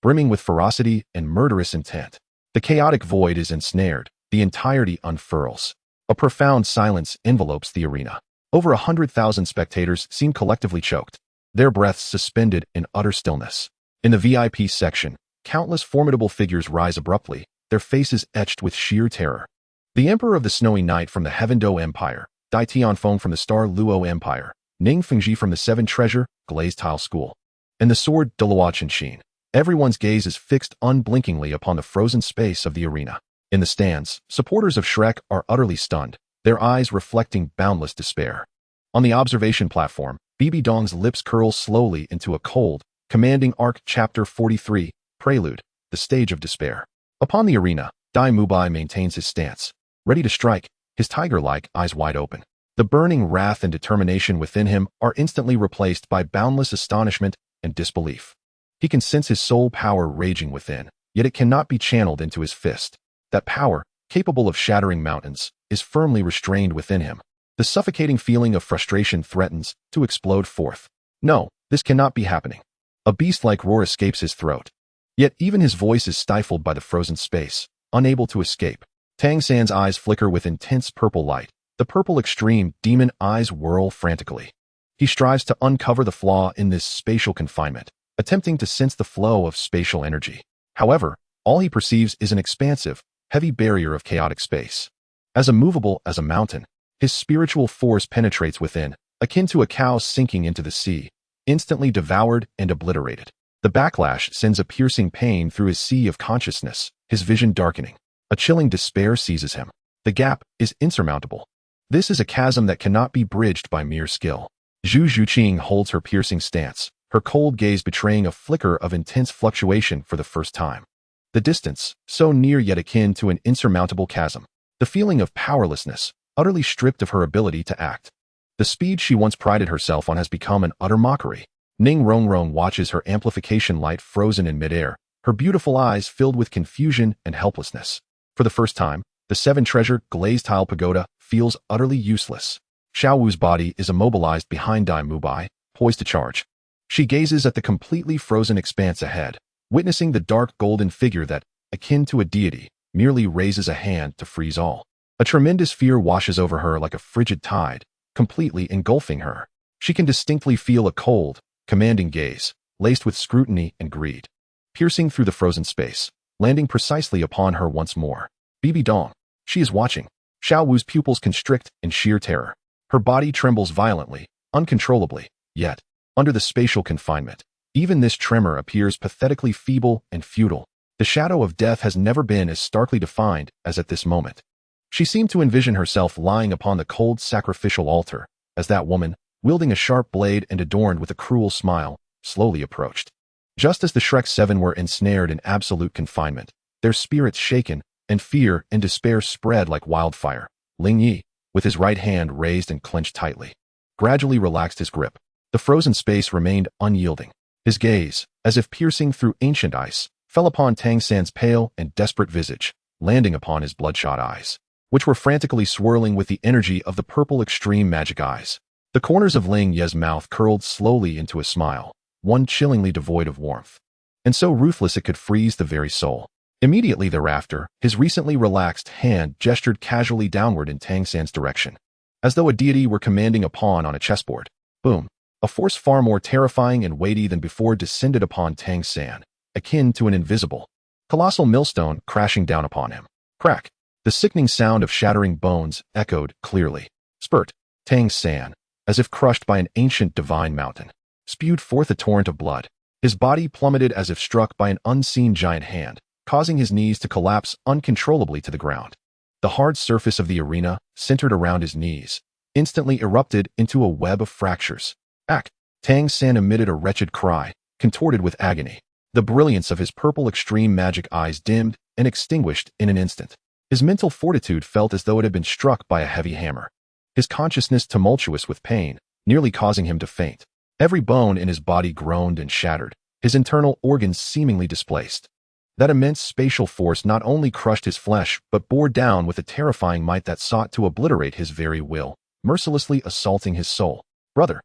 S1: brimming with ferocity and murderous intent. The chaotic void is ensnared, the entirety unfurls. A profound silence envelopes the arena. Over 100,000 spectators seem collectively choked, their breaths suspended in utter stillness. In the VIP section, countless formidable figures rise abruptly, their faces etched with sheer terror. The Emperor of the Snowy Night from the Heavendo Empire, Dai Tianfeng from the Star Luo Empire, Ning Fengji from the Seven Treasure, Glazed Tile School, and the Sword Douluo Qinshin, Everyone's gaze is fixed unblinkingly upon the frozen space of the arena. In the stands, supporters of Shrek are utterly stunned, their eyes reflecting boundless despair. On the observation platform, Bibi Dong's lips curl slowly into a cold, commanding arc. Chapter 43, Prelude, the Stage of Despair. Upon the arena, Dai Mubai maintains his stance, ready to strike, his tiger-like eyes wide open. The burning wrath and determination within him are instantly replaced by boundless astonishment and disbelief. He can sense his soul power raging within, yet it cannot be channeled into his fist. That power, capable of shattering mountains, is firmly restrained within him. The suffocating feeling of frustration threatens to explode forth. No, this cannot be happening. A beast-like roar escapes his throat. Yet even his voice is stifled by the frozen space, unable to escape. Tang San's eyes flicker with intense purple light. The purple extreme demon eyes whirl frantically. He strives to uncover the flaw in this spatial confinement, attempting to sense the flow of spatial energy. However, all he perceives is an expansive, heavy barrier of chaotic space. As immovable as a mountain, his spiritual force penetrates within, akin to a cow sinking into the sea, instantly devoured and obliterated. The backlash sends a piercing pain through his sea of consciousness, his vision darkening. A chilling despair seizes him. The gap is insurmountable. This is a chasm that cannot be bridged by mere skill. Zhu Zhuqing holds her piercing stance, her cold gaze betraying a flicker of intense fluctuation for the first time. The distance, so near yet akin to an insurmountable chasm. The feeling of powerlessness, utterly stripped of her ability to act. The speed she once prided herself on has become an utter mockery. Ning Rongrong watches her amplification light frozen in midair, her beautiful eyes filled with confusion and helplessness. For the first time, the seven-treasure glazed tile pagoda feels utterly useless. Xiao Wu's body is immobilized behind Dai Mubai, poised to charge. She gazes at the completely frozen expanse ahead, witnessing the dark golden figure that, akin to a deity, merely raises a hand to freeze all. A tremendous fear washes over her like a frigid tide, completely engulfing her. She can distinctly feel a cold, commanding gaze, laced with scrutiny and greed, piercing through the frozen space, landing precisely upon her once more. Bibi Dong. She is watching. Xiao Wu's pupils constrict in sheer terror. Her body trembles violently, uncontrollably, yet, under the spatial confinement, even this tremor appears pathetically feeble and futile. The shadow of death has never been as starkly defined as at this moment. She seemed to envision herself lying upon the cold sacrificial altar, as that woman, wielding a sharp blade and adorned with a cruel smile, slowly approached. Just as the Shrek Seven were ensnared in absolute confinement, their spirits shaken, and fear and despair spread like wildfire, Ling Ye, with his right hand raised and clenched tightly, gradually relaxed his grip. The frozen space remained unyielding. His gaze, as if piercing through ancient ice, fell upon Tang San's pale and desperate visage, landing upon his bloodshot eyes, which were frantically swirling with the energy of the purple extreme magic eyes. The corners of Ling Ye's mouth curled slowly into a smile, one chillingly devoid of warmth, and so ruthless it could freeze the very soul. Immediately thereafter, his recently relaxed hand gestured casually downward in Tang San's direction, as though a deity were commanding a pawn on a chessboard. Boom! A force far more terrifying and weighty than before descended upon Tang San, akin to an invisible, colossal millstone crashing down upon him. Crack! The sickening sound of shattering bones echoed clearly. Spurt! Tang San, as if crushed by an ancient divine mountain, spewed forth a torrent of blood. His body plummeted as if struck by an unseen giant hand, causing his knees to collapse uncontrollably to the ground. The hard surface of the arena, centered around his knees, instantly erupted into a web of fractures. Ack! Tang San emitted a wretched cry, contorted with agony. The brilliance of his purple extreme magic eyes dimmed and extinguished in an instant. His mental fortitude felt as though it had been struck by a heavy hammer. His consciousness tumultuous with pain, nearly causing him to faint. Every bone in his body groaned and shattered, his internal organs seemingly displaced. That immense spatial force not only crushed his flesh, but bore down with a terrifying might that sought to obliterate his very will, mercilessly assaulting his soul. Brother!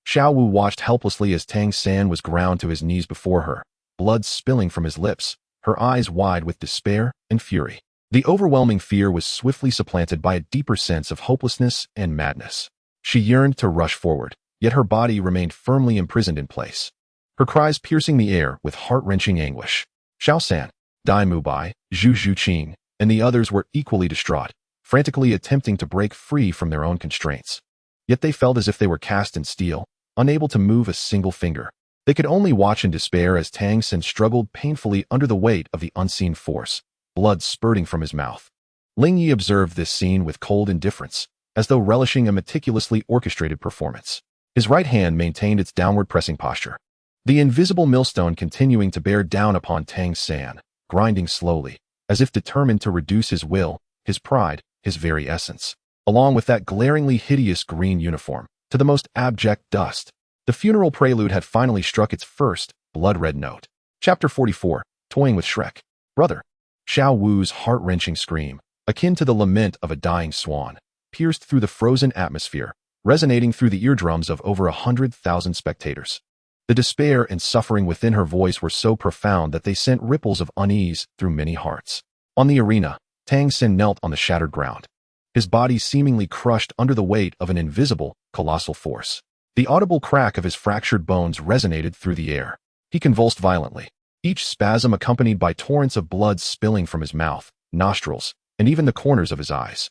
S1: Xiao Wu watched helplessly as Tang San was ground to his knees before her, blood spilling from his lips, her eyes wide with despair and fury. The overwhelming fear was swiftly supplanted by a deeper sense of hopelessness and madness. She yearned to rush forward, yet her body remained firmly imprisoned in place, her cries piercing the air with heart-wrenching anguish. Xiao San, Dai Mubai, Zhu Zhuqing, and the others were equally distraught, frantically attempting to break free from their own constraints. Yet they felt as if they were cast in steel, unable to move a single finger. They could only watch in despair as Tang San struggled painfully under the weight of the unseen force, blood spurting from his mouth. Ling Ye observed this scene with cold indifference, as though relishing a meticulously orchestrated performance. His right hand maintained its downward pressing posture, the invisible millstone continuing to bear down upon Tang San, grinding slowly, as if determined to reduce his will, his pride, his very essence, along with that glaringly hideous green uniform, to the most abject dust. The funeral prelude had finally struck its first, blood-red note. Chapter 44, Toying with Shrek. Brother. Xiao Wu's heart-wrenching scream, akin to the lament of a dying swan, pierced through the frozen atmosphere, resonating through the eardrums of over 100,000 spectators. The despair and suffering within her voice were so profound that they sent ripples of unease through many hearts. On the arena, Tang San knelt on the shattered ground, his body seemingly crushed under the weight of an invisible, colossal force. The audible crack of his fractured bones resonated through the air. He convulsed violently, each spasm accompanied by torrents of blood spilling from his mouth, nostrils, and even the corners of his eyes.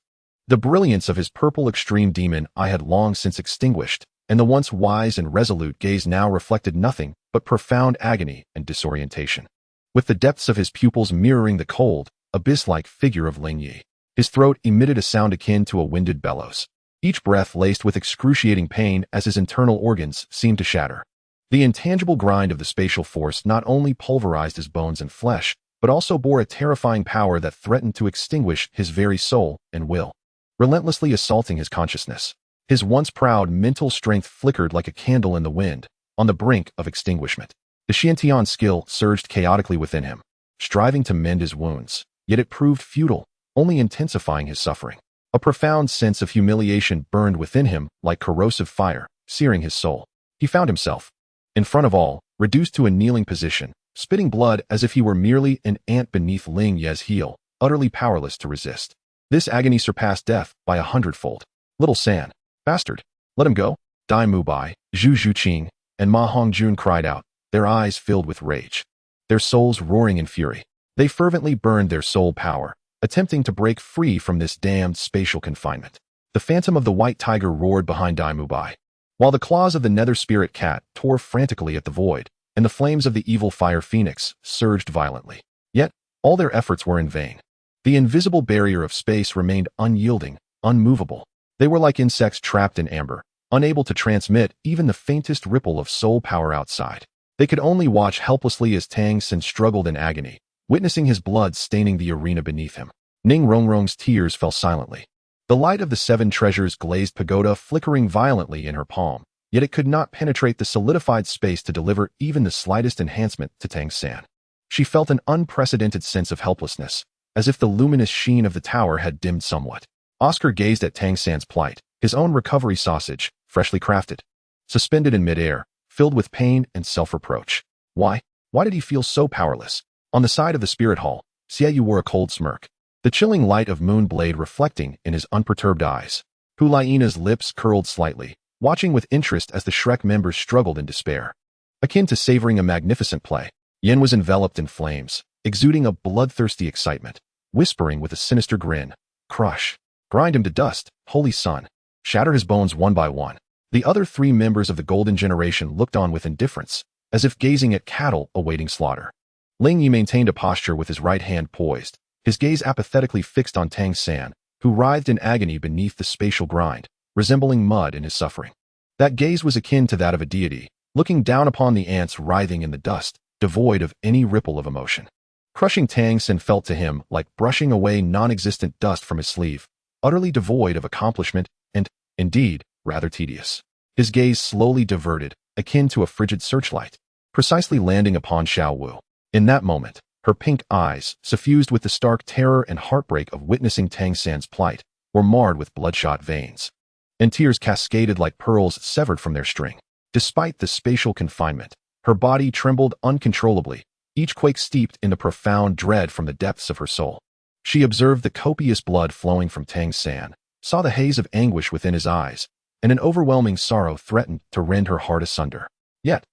S1: The brilliance of his purple extreme demon eye had long since extinguished, and the once wise and resolute gaze now reflected nothing but profound agony and disorientation. With the depths of his pupils mirroring the cold, abyss-like figure of Ling Ye, his throat emitted a sound akin to a winded bellows, each breath laced with excruciating pain as his internal organs seemed to shatter. The intangible grind of the spatial force not only pulverized his bones and flesh, but also bore a terrifying power that threatened to extinguish his very soul and will, relentlessly assaulting his consciousness. His once proud mental strength flickered like a candle in the wind, on the brink of extinguishment. The Xiantian skill surged chaotically within him, striving to mend his wounds, yet it proved futile, only intensifying his suffering. A profound sense of humiliation burned within him like corrosive fire, searing his soul. He found himself, in front of all, reduced to a kneeling position, spitting blood as if he were merely an ant beneath Ling Ye's heel, utterly powerless to resist. This agony surpassed death by 100-fold. Little San, bastard, let him go. Dai Mubai, Zhu Zhuqing, and Ma Hongjun cried out, their eyes filled with rage, their souls roaring in fury. They fervently burned their soul power, attempting to break free from this damned spatial confinement. The phantom of the white tiger roared behind Dai Mubai, while the claws of the nether spirit cat tore frantically at the void, and the flames of the evil fire phoenix surged violently. Yet, all their efforts were in vain. The invisible barrier of space remained unyielding, unmovable. They were like insects trapped in amber, unable to transmit even the faintest ripple of soul power outside. They could only watch helplessly as Tang San struggled in agony, witnessing his blood staining the arena beneath him. Ning Rongrong's tears fell silently, the light of the 7 treasures glazed pagoda flickering violently in her palm, yet it could not penetrate the solidified space to deliver even the slightest enhancement to Tang San. She felt an unprecedented sense of helplessness, as if the luminous sheen of the tower had dimmed somewhat. Oscar gazed at Tang San's plight, his own recovery sausage, freshly crafted, suspended in midair, filled with pain and self-reproach. Why did he feel so powerless? On the side of the spirit hall, Xie Yu wore a cold smirk, the chilling light of moon blade reflecting in his unperturbed eyes. Hu Laiina's lips curled slightly, watching with interest as the Shrek members struggled in despair. Akin to savoring a magnificent play, Yen was enveloped in flames, exuding a bloodthirsty excitement, whispering with a sinister grin, crush, grind him to dust, holy sun, shatter his bones one by one. The other 3 members of the Golden Generation looked on with indifference, as if gazing at cattle awaiting slaughter. Ling Ye maintained a posture with his right hand poised, his gaze apathetically fixed on Tang San, who writhed in agony beneath the spatial grind, resembling mud in his suffering. That gaze was akin to that of a deity, looking down upon the ants writhing in the dust, devoid of any ripple of emotion. Crushing Tang San felt to him like brushing away non-existent dust from his sleeve, utterly devoid of accomplishment and, indeed, rather tedious. His gaze slowly diverted, akin to a frigid searchlight, precisely landing upon Xiao Wu. In that moment, her pink eyes, suffused with the stark terror and heartbreak of witnessing Tang San's plight, were marred with bloodshot veins, and tears cascaded like pearls severed from their string. Despite the spatial confinement, her body trembled uncontrollably, each quake steeped in the profound dread from the depths of her soul. She observed the copious blood flowing from Tang San, saw the haze of anguish within his eyes, and an overwhelming sorrow threatened to rend her heart asunder. Yet,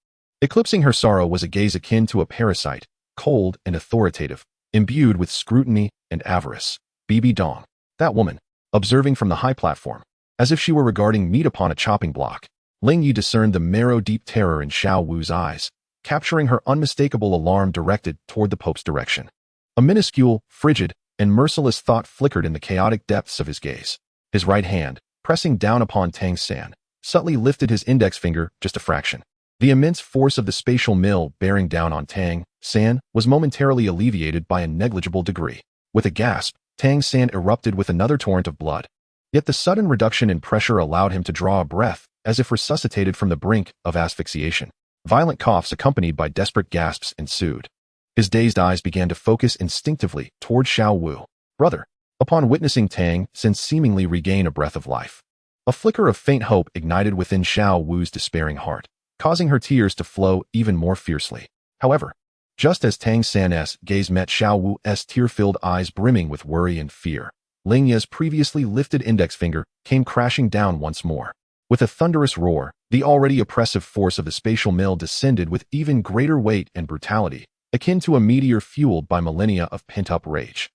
S1: eclipsing her sorrow was a gaze akin to a parasite, cold and authoritative, imbued with scrutiny and avarice. Bibi Dong, that woman, observing from the high platform, as if she were regarding meat upon a chopping block, Ling Ye discerned the marrow-deep terror in Xiao Wu's eyes, capturing her unmistakable alarm directed toward the Pope's direction. A minuscule, frigid, and merciless thought flickered in the chaotic depths of his gaze. His right hand, pressing down upon Tang San, subtly lifted his index finger just a fraction. The immense force of the spatial mill bearing down on Tang San was momentarily alleviated by a negligible degree. With a gasp, Tang San erupted with another torrent of blood. Yet the sudden reduction in pressure allowed him to draw a breath, as if resuscitated from the brink of asphyxiation. Violent coughs accompanied by desperate gasps ensued. His dazed eyes began to focus instinctively toward Xiao Wu. Brother. Upon witnessing Tang San seemingly regain a breath of life, a flicker of faint hope ignited within Xiao Wu's despairing heart, causing her tears to flow even more fiercely. However, just as Tang San's gaze met Xiao Wu's tear-filled eyes brimming with worry and fear, Ling Ye's previously lifted index finger came crashing down once more. With a thunderous roar, the already oppressive force of the spatial mill descended with even greater weight and brutality, akin to a meteor fueled by millennia of pent-up rage.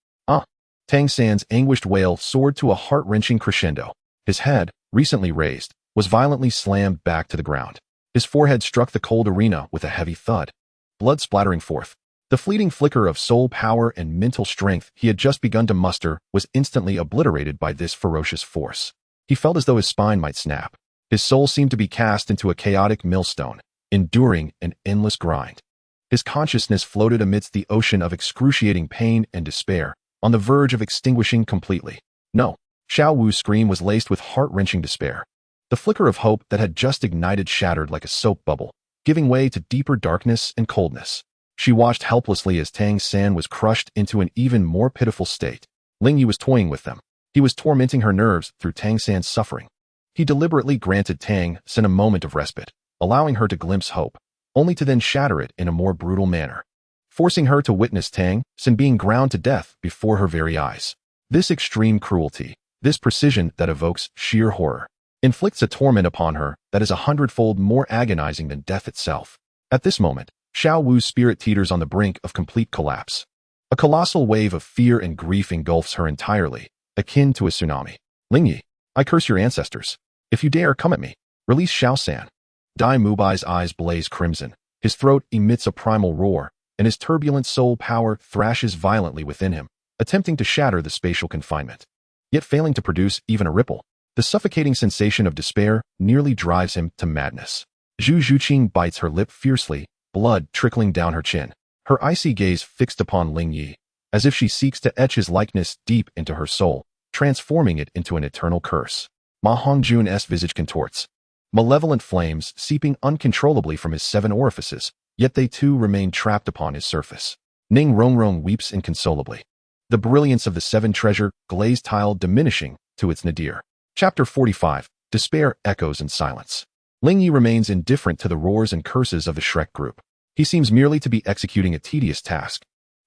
S1: Tang San's anguished wail soared to a heart-wrenching crescendo. His head, recently raised, was violently slammed back to the ground. His forehead struck the cold arena with a heavy thud, blood splattering forth. The fleeting flicker of soul power and mental strength he had just begun to muster was instantly obliterated by this ferocious force. He felt as though his spine might snap. His soul seemed to be cast into a chaotic millstone, enduring an endless grind. His consciousness floated amidst the ocean of excruciating pain and despair, on the verge of extinguishing completely. No, Xiao Wu's scream was laced with heart-wrenching despair. The flicker of hope that had just ignited shattered like a soap bubble, giving way to deeper darkness and coldness. She watched helplessly as Tang San was crushed into an even more pitiful state. Ling Ye was toying with them. He was tormenting her nerves through Tang San's suffering. He deliberately granted Tang San a moment of respite, allowing her to glimpse hope, only to then shatter it in a more brutal manner, forcing her to witness Tang San being ground to death before her very eyes. This extreme cruelty, this precision that evokes sheer horror, inflicts a torment upon her that is 100-fold more agonizing than death itself. At this moment, Xiao Wu's spirit teeters on the brink of complete collapse. A colossal wave of fear and grief engulfs her entirely, akin to a tsunami. Ling Ye, I curse your ancestors. If you dare come at me, release Xiao San. Dai Mubai's eyes blaze crimson. His throat emits a primal roar, and his turbulent soul power thrashes violently within him, attempting to shatter the spatial confinement. Yet failing to produce even a ripple, the suffocating sensation of despair nearly drives him to madness. Zhu Zhuqing bites her lip fiercely, blood trickling down her chin, her icy gaze fixed upon Ling Ye, as if she seeks to etch his likeness deep into her soul, transforming it into an eternal curse. Ma Hongjun's visage contorts, malevolent flames seeping uncontrollably from his 7 orifices, yet they too remain trapped upon his surface. Ning Rongrong weeps inconsolably, the brilliance of the 7 treasure glazed tile diminishing to its nadir. Chapter 45. Despair echoes in silence. Ling Ye remains indifferent to the roars and curses of the Shrek group. He seems merely to be executing a tedious task,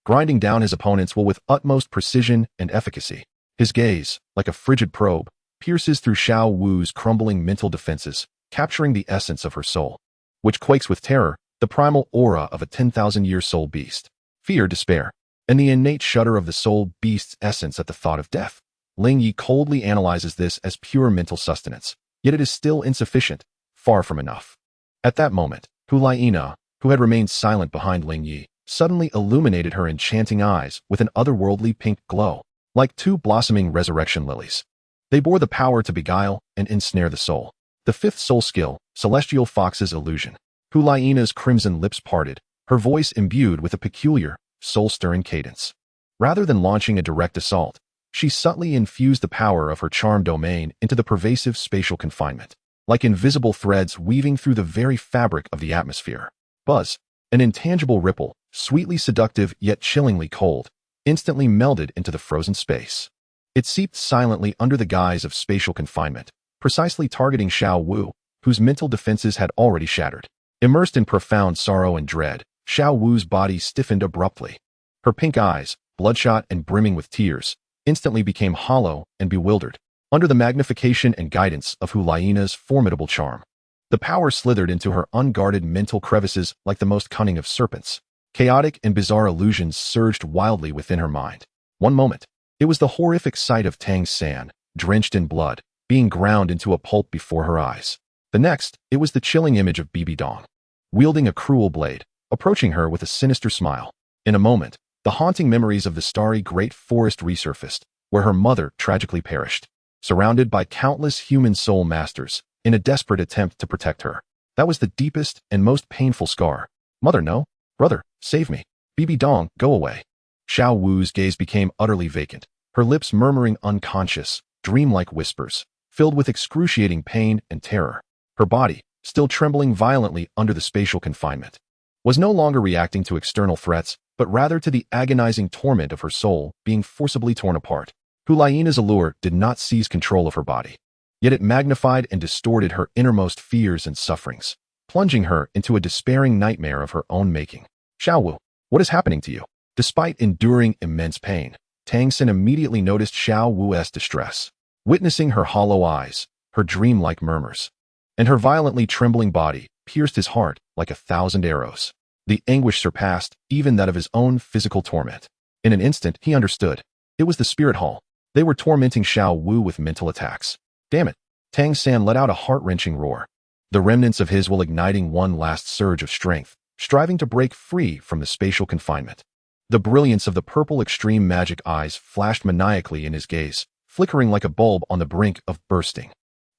S1: grinding down his opponents with utmost precision and efficacy. His gaze, like a frigid probe, pierces through Xiao Wu's crumbling mental defenses, capturing the essence of her soul, which quakes with terror, the primal aura of a 10,000-year soul beast. Fear, despair, and the innate shudder of the soul beast's essence at the thought of death. Ling Ye coldly analyzes this as pure mental sustenance, yet it is still insufficient, far from enough. At that moment, Hulaina, who had remained silent behind Ling Ye, suddenly illuminated her enchanting eyes with an otherworldly pink glow, like 2 blossoming resurrection lilies. They bore the power to beguile and ensnare the soul. The 5th soul skill, Celestial Fox's Illusion. Hulaina's crimson lips parted, her voice imbued with a peculiar, soul-stirring cadence. Rather than launching a direct assault, she subtly infused the power of her charm domain into the pervasive spatial confinement, like invisible threads weaving through the very fabric of the atmosphere. Buzz, an intangible ripple, sweetly seductive yet chillingly cold, instantly melded into the frozen space. It seeped silently under the guise of spatial confinement, precisely targeting Xiao Wu, whose mental defenses had already shattered. Immersed in profound sorrow and dread, Xiao Wu's body stiffened abruptly. Her pink eyes, bloodshot and brimming with tears, instantly became hollow and bewildered, under the magnification and guidance of Hulaina's formidable charm. The power slithered into her unguarded mental crevices like the most cunning of serpents. Chaotic and bizarre illusions surged wildly within her mind. One moment, it was the horrific sight of Tang San, drenched in blood, being ground into a pulp before her eyes. The next, it was the chilling image of Bibi Dong, wielding a cruel blade, approaching her with a sinister smile. In a moment, the haunting memories of the starry great forest resurfaced, where her mother tragically perished, surrounded by countless human soul masters, in a desperate attempt to protect her. That was the deepest and most painful scar. Mother, no. Brother, save me. Bibi Dong, go away. Xiao Wu's gaze became utterly vacant, her lips murmuring unconscious, dreamlike whispers, filled with excruciating pain and terror. Her body, still trembling violently under the spatial confinement, was no longer reacting to external threats, but rather to the agonizing torment of her soul being forcibly torn apart. Huliana's allure did not seize control of her body, yet it magnified and distorted her innermost fears and sufferings, plunging her into a despairing nightmare of her own making. Xiao Wu, what is happening to you? Despite enduring immense pain, Tang San immediately noticed Xiao Wu's distress, witnessing her hollow eyes, her dreamlike murmurs, and her violently trembling body pierced his heart like 1,000 arrows. The anguish surpassed even that of his own physical torment. In an instant, he understood. It was the spirit hall. They were tormenting Xiao Wu with mental attacks. Damn it! Tang San let out a heart-wrenching roar, the remnants of his will igniting one last surge of strength, striving to break free from the spatial confinement. The brilliance of the purple extreme magic eyes flashed maniacally in his gaze, flickering like a bulb on the brink of bursting.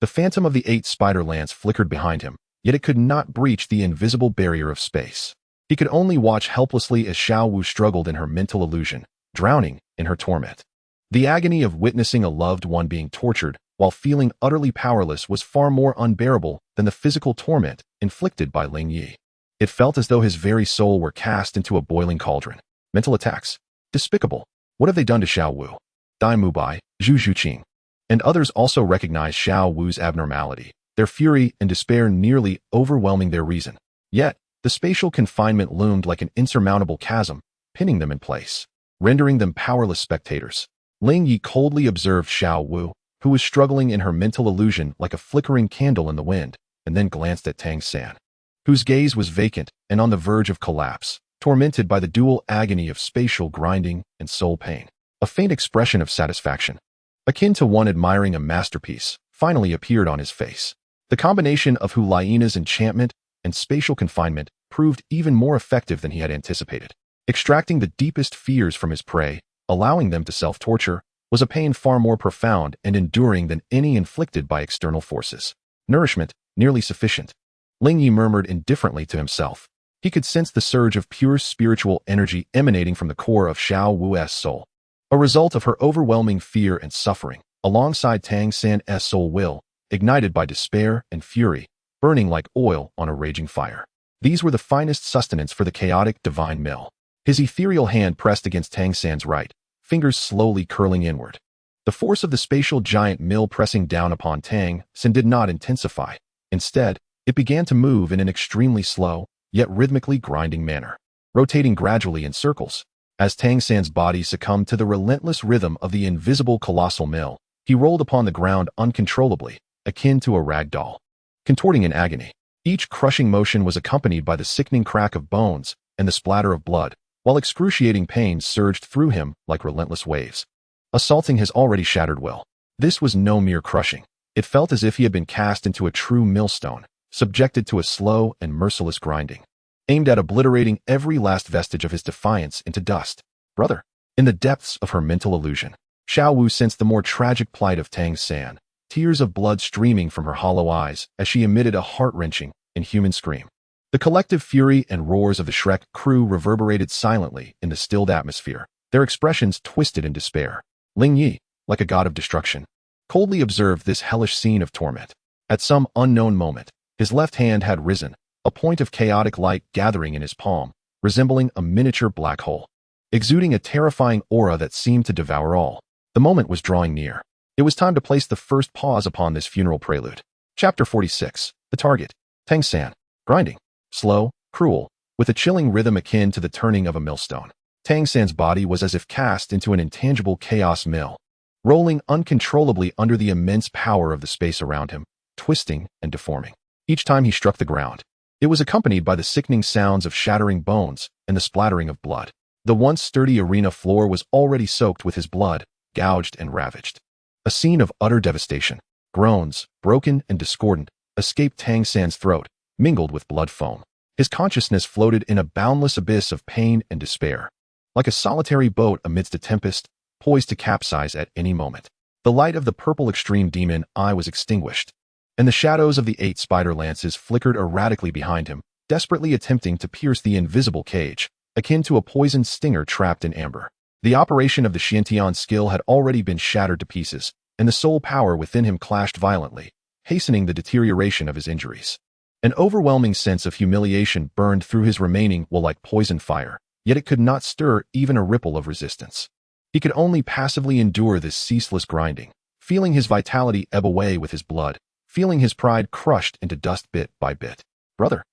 S1: The phantom of the 8 spider lance flickered behind him, yet it could not breach the invisible barrier of space. He could only watch helplessly as Xiao Wu struggled in her mental illusion, drowning in her torment. The agony of witnessing a loved one being tortured while feeling utterly powerless was far more unbearable than the physical torment inflicted by Ling Ye. It felt as though his very soul were cast into a boiling cauldron. Mental attacks. Despicable. What have they done to Xiao Wu? Dai Mubai, Zhu Zhuqing, and others also recognized Xiao Wu's abnormality, their fury and despair nearly overwhelming their reason. Yet, the spatial confinement loomed like an insurmountable chasm, pinning them in place, rendering them powerless spectators. Ling Ye coldly observed Xiao Wu, who was struggling in her mental illusion like a flickering candle in the wind, and then glanced at Tang San, whose gaze was vacant and on the verge of collapse, tormented by the dual agony of spatial grinding and soul pain. A faint expression of satisfaction, akin to one admiring a masterpiece, finally appeared on his face. The combination of Huliana's enchantment and spatial confinement proved even more effective than he had anticipated. Extracting the deepest fears from his prey, allowing them to self-torture, was a pain far more profound and enduring than any inflicted by external forces. Nourishment, nearly sufficient. Ling Ye murmured indifferently to himself. He could sense the surge of pure spiritual energy emanating from the core of Xiao Wu's soul, a result of her overwhelming fear and suffering, alongside Tang San's soul will, ignited by despair and fury, burning like oil on a raging fire. These were the finest sustenance for the chaotic divine mill. His ethereal hand pressed against Tang San's right, fingers slowly curling inward. The force of the spatial giant mill pressing down upon Tang San did not intensify. Instead, it began to move in an extremely slow, yet rhythmically grinding manner, rotating gradually in circles. As Tang San's body succumbed to the relentless rhythm of the invisible colossal mill, he rolled upon the ground uncontrollably, akin to a rag doll, contorting in agony. Each crushing motion was accompanied by the sickening crack of bones and the splatter of blood, while excruciating pain surged through him like relentless waves, assaulting his already shattered will. This was no mere crushing. It felt as if he had been cast into a true millstone, subjected to a slow and merciless grinding, aimed at obliterating every last vestige of his defiance into dust. Brother, in the depths of her mental illusion, Xiao Wu sensed the more tragic plight of Tang San, tears of blood streaming from her hollow eyes as she emitted a heart-wrenching, inhuman scream. The collective fury and roars of the Shrek crew reverberated silently in the stilled atmosphere, their expressions twisted in despair. Ling Ye, like a god of destruction, coldly observed this hellish scene of torment. At some unknown moment, his left hand had risen, a point of chaotic light gathering in his palm, resembling a miniature black hole, exuding a terrifying aura that seemed to devour all. The moment was drawing near. It was time to place the first pause upon this funeral prelude. Chapter 46. The target. Tang San. Grinding. Slow, cruel, with a chilling rhythm akin to the turning of a millstone. Tang San's body was as if cast into an intangible chaos mill, rolling uncontrollably under the immense power of the space around him, twisting and deforming. Each time he struck the ground, it was accompanied by the sickening sounds of shattering bones and the splattering of blood. The once sturdy arena floor was already soaked with his blood, gouged and ravaged. A scene of utter devastation. Groans, broken and discordant, escaped Tang San's throat, mingled with blood foam. His consciousness floated in a boundless abyss of pain and despair. Like a solitary boat amidst a tempest, poised to capsize at any moment. The light of the purple extreme demon eye was extinguished, and the shadows of the 8 spider lances flickered erratically behind him, desperately attempting to pierce the invisible cage, akin to a poisoned stinger trapped in amber. The operation of the Xiantian skill had already been shattered to pieces, and the soul power within him clashed violently, hastening the deterioration of his injuries. An overwhelming sense of humiliation burned through his remaining will like poison fire, yet it could not stir even a ripple of resistance. He could only passively endure this ceaseless grinding, feeling his vitality ebb away with his blood, feeling his pride crushed into dust bit by bit. Brother!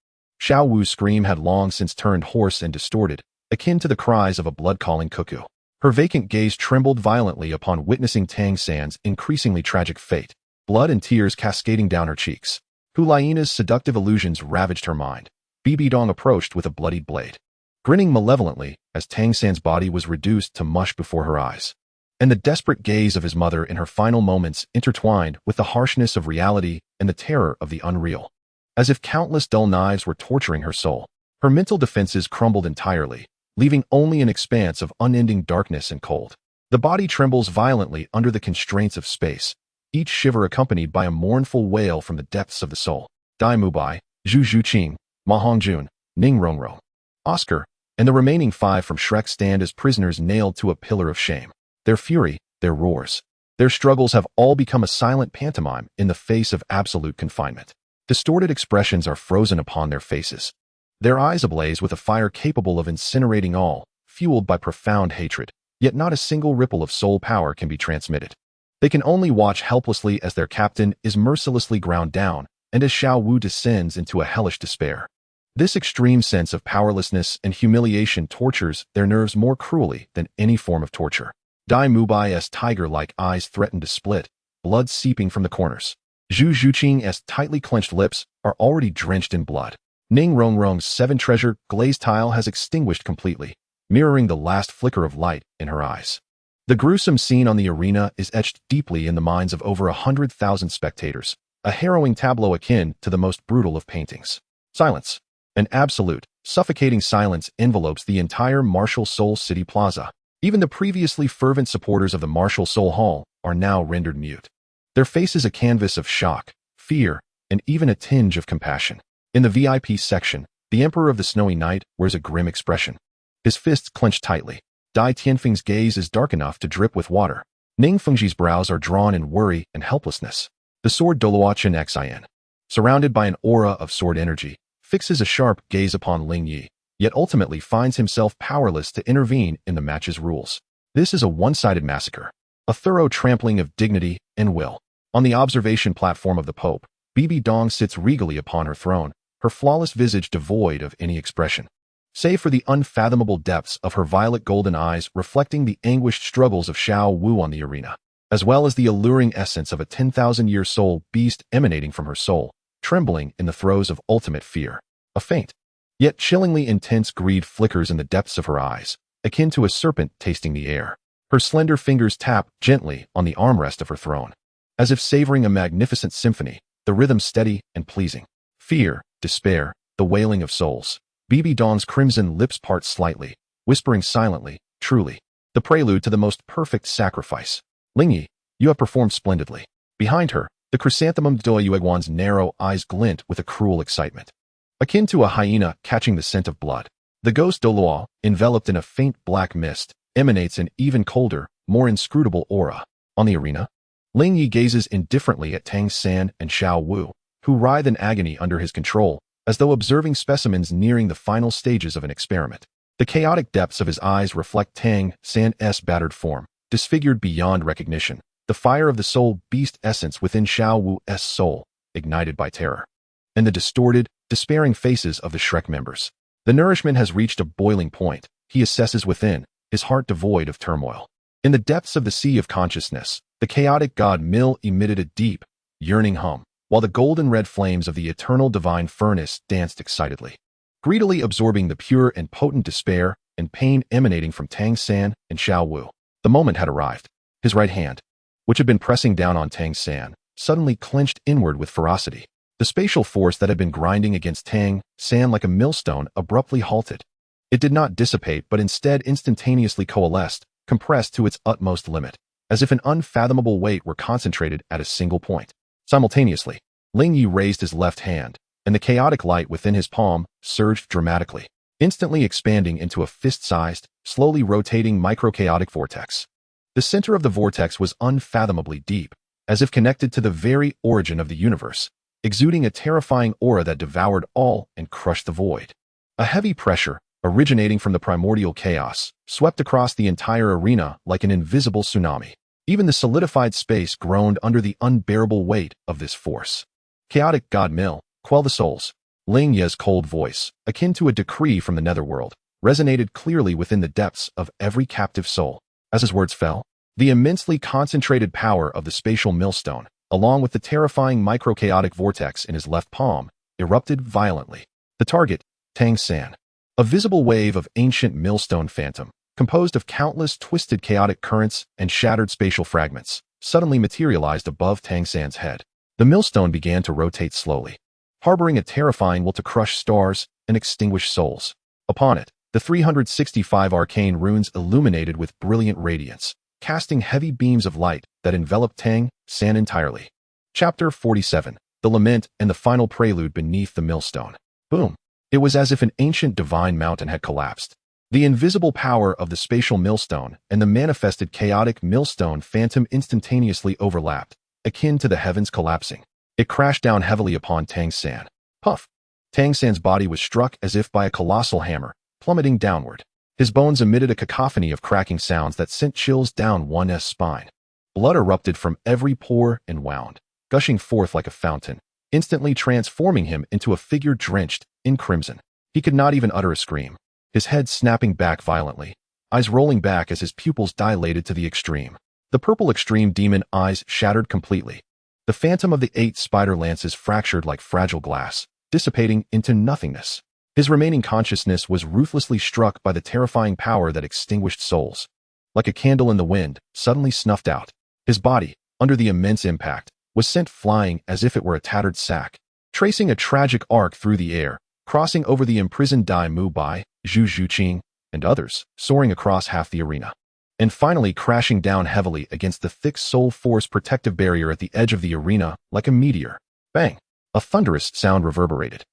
S1: Xiao Wu's scream had long since turned hoarse and distorted, akin to the cries of a blood-calling cuckoo. Her vacant gaze trembled violently upon witnessing Tang San's increasingly tragic fate, blood and tears cascading down her cheeks. Hulaiina's seductive illusions ravaged her mind. Bibi Dong approached with a bloodied blade, grinning malevolently as Tang San's body was reduced to mush before her eyes. And the desperate gaze of his mother in her final moments intertwined with the harshness of reality and the terror of the unreal. As if countless dull knives were torturing her soul, her mental defenses crumbled entirely, leaving only an expanse of unending darkness and cold. The body trembles violently under the constraints of space, each shiver accompanied by a mournful wail from the depths of the soul. Dai Mubai, Zhu Zhuqing, Ma Hongjun, Ning Rongrong, Oscar, and the remaining 5 from Shrek stand as prisoners nailed to a pillar of shame. Their fury, their roars, their struggles have all become a silent pantomime in the face of absolute confinement. Distorted expressions are frozen upon their faces, their eyes ablaze with a fire capable of incinerating all, fueled by profound hatred, yet not a single ripple of soul power can be transmitted. They can only watch helplessly as their captain is mercilessly ground down, and as Xiao Wu descends into a hellish despair. This extreme sense of powerlessness and humiliation tortures their nerves more cruelly than any form of torture. Dai Mubai's tiger-like eyes threaten to split, blood seeping from the corners. Zhu Zhuqing's tightly clenched lips are already drenched in blood. Ning Rongrong's 7-treasure glazed tile has extinguished completely, mirroring the last flicker of light in her eyes. The gruesome scene on the arena is etched deeply in the minds of over 100,000 spectators, a harrowing tableau akin to the most brutal of paintings. Silence. An absolute, suffocating silence envelopes the entire Martial Soul City Plaza. Even the previously fervent supporters of the Martial Soul Hall are now rendered mute. Their faces a canvas of shock, fear, and even a tinge of compassion. In the VIP section, the Emperor of the Snowy Night wears a grim expression. His fists clenched tightly. Dai Tianfeng's gaze is dark enough to drip with water. Ning Fengji's brows are drawn in worry and helplessness. The sword Douluo Chen Xin, surrounded by an aura of sword energy, fixes a sharp gaze upon Ling Ye, yet ultimately finds himself powerless to intervene in the match's rules. This is a one-sided massacre, a thorough trampling of dignity and will. On the observation platform of the Pope, Bibi Dong sits regally upon her throne, her flawless visage devoid of any expression, save for the unfathomable depths of her violet golden eyes reflecting the anguished struggles of Xiao Wu on the arena, as well as the alluring essence of a 10,000-year soul beast emanating from her soul, trembling in the throes of ultimate fear. A faint, yet chillingly intense greed flickers in the depths of her eyes, akin to a serpent tasting the air. Her slender fingers tap gently on the armrest of her throne, as if savoring a magnificent symphony, the rhythm steady and pleasing. Fear, despair, the wailing of souls. Bibi Dong's crimson lips part slightly, whispering silently, truly, the prelude to the most perfect sacrifice. Ling Ye, you have performed splendidly. Behind her, the chrysanthemum Douluo Yueguan's narrow eyes glint with a cruel excitement, akin to a hyena catching the scent of blood. The ghost Douluo, enveloped in a faint black mist, emanates an even colder, more inscrutable aura. On the arena, Ling Ye gazes indifferently at Tang San and Xiao Wu, who writhe in agony under his control, as though observing specimens nearing the final stages of an experiment. The chaotic depths of his eyes reflect Tang San's battered form, disfigured beyond recognition, the fire of the soul beast essence within Xiao Wu's soul, ignited by terror. And the distorted, despairing faces of the Shrek members. The nourishment has reached a boiling point, he assesses within, his heart devoid of turmoil. In the depths of the sea of consciousness, the chaotic god Mill emitted a deep, yearning hum, while the golden red flames of the eternal divine furnace danced excitedly, greedily absorbing the pure and potent despair and pain emanating from Tang San and Xiao Wu. The moment had arrived. His right hand, which had been pressing down on Tang San, suddenly clenched inward with ferocity. The spatial force that had been grinding against Tang San like a millstone abruptly halted. It did not dissipate but instead instantaneously coalesced, compressed to its utmost limit, as if an unfathomable weight were concentrated at a single point. Simultaneously, Ling Ye raised his left hand, and the chaotic light within his palm surged dramatically, instantly expanding into a fist-sized, slowly rotating microchaotic vortex. The center of the vortex was unfathomably deep, as if connected to the very origin of the universe, exuding a terrifying aura that devoured all and crushed the void. A heavy pressure, originating from the primordial chaos, swept across the entire arena like an invisible tsunami. Even the solidified space groaned under the unbearable weight of this force. Chaotic God Mill, quell the souls. Ling Ye's cold voice, akin to a decree from the netherworld, resonated clearly within the depths of every captive soul. As his words fell, the immensely concentrated power of the spatial millstone, along with the terrifying microchaotic vortex in his left palm, erupted violently. The target, Tang San. A visible wave of ancient millstone phantom, composed of countless twisted chaotic currents and shattered spatial fragments, suddenly materialized above Tang San's head. The millstone began to rotate slowly, harboring a terrifying will to crush stars and extinguish souls. Upon it, the 365 arcane runes illuminated with brilliant radiance, casting heavy beams of light that enveloped Tang San entirely. Chapter 47. The Lament and the Final Prelude Beneath the Millstone. Boom! It was as if an ancient divine mountain had collapsed. The invisible power of the spatial millstone and the manifested chaotic millstone phantom instantaneously overlapped, akin to the heavens collapsing. It crashed down heavily upon Tang San. Puff! Tang San's body was struck as if by a colossal hammer, plummeting downward. His bones emitted a cacophony of cracking sounds that sent chills down one's spine. Blood erupted from every pore and wound, gushing forth like a fountain, instantly transforming him into a figure drenched in crimson. He could not even utter a scream, his head snapping back violently, eyes rolling back as his pupils dilated to the extreme. The purple extreme demon eyes shattered completely. The phantom of the 8 spider lances fractured like fragile glass, dissipating into nothingness. His remaining consciousness was ruthlessly struck by the terrifying power that extinguished souls. Like a candle in the wind, suddenly snuffed out. His body, under the immense impact, was sent flying as if it were a tattered sack, tracing a tragic arc through the air, crossing over the imprisoned Dai Mu Bai, Zhu Zhuqing, and others, soaring across half the arena, and finally crashing down heavily against the thick soul force protective barrier at the edge of the arena like a meteor. Bang! A thunderous sound reverberated,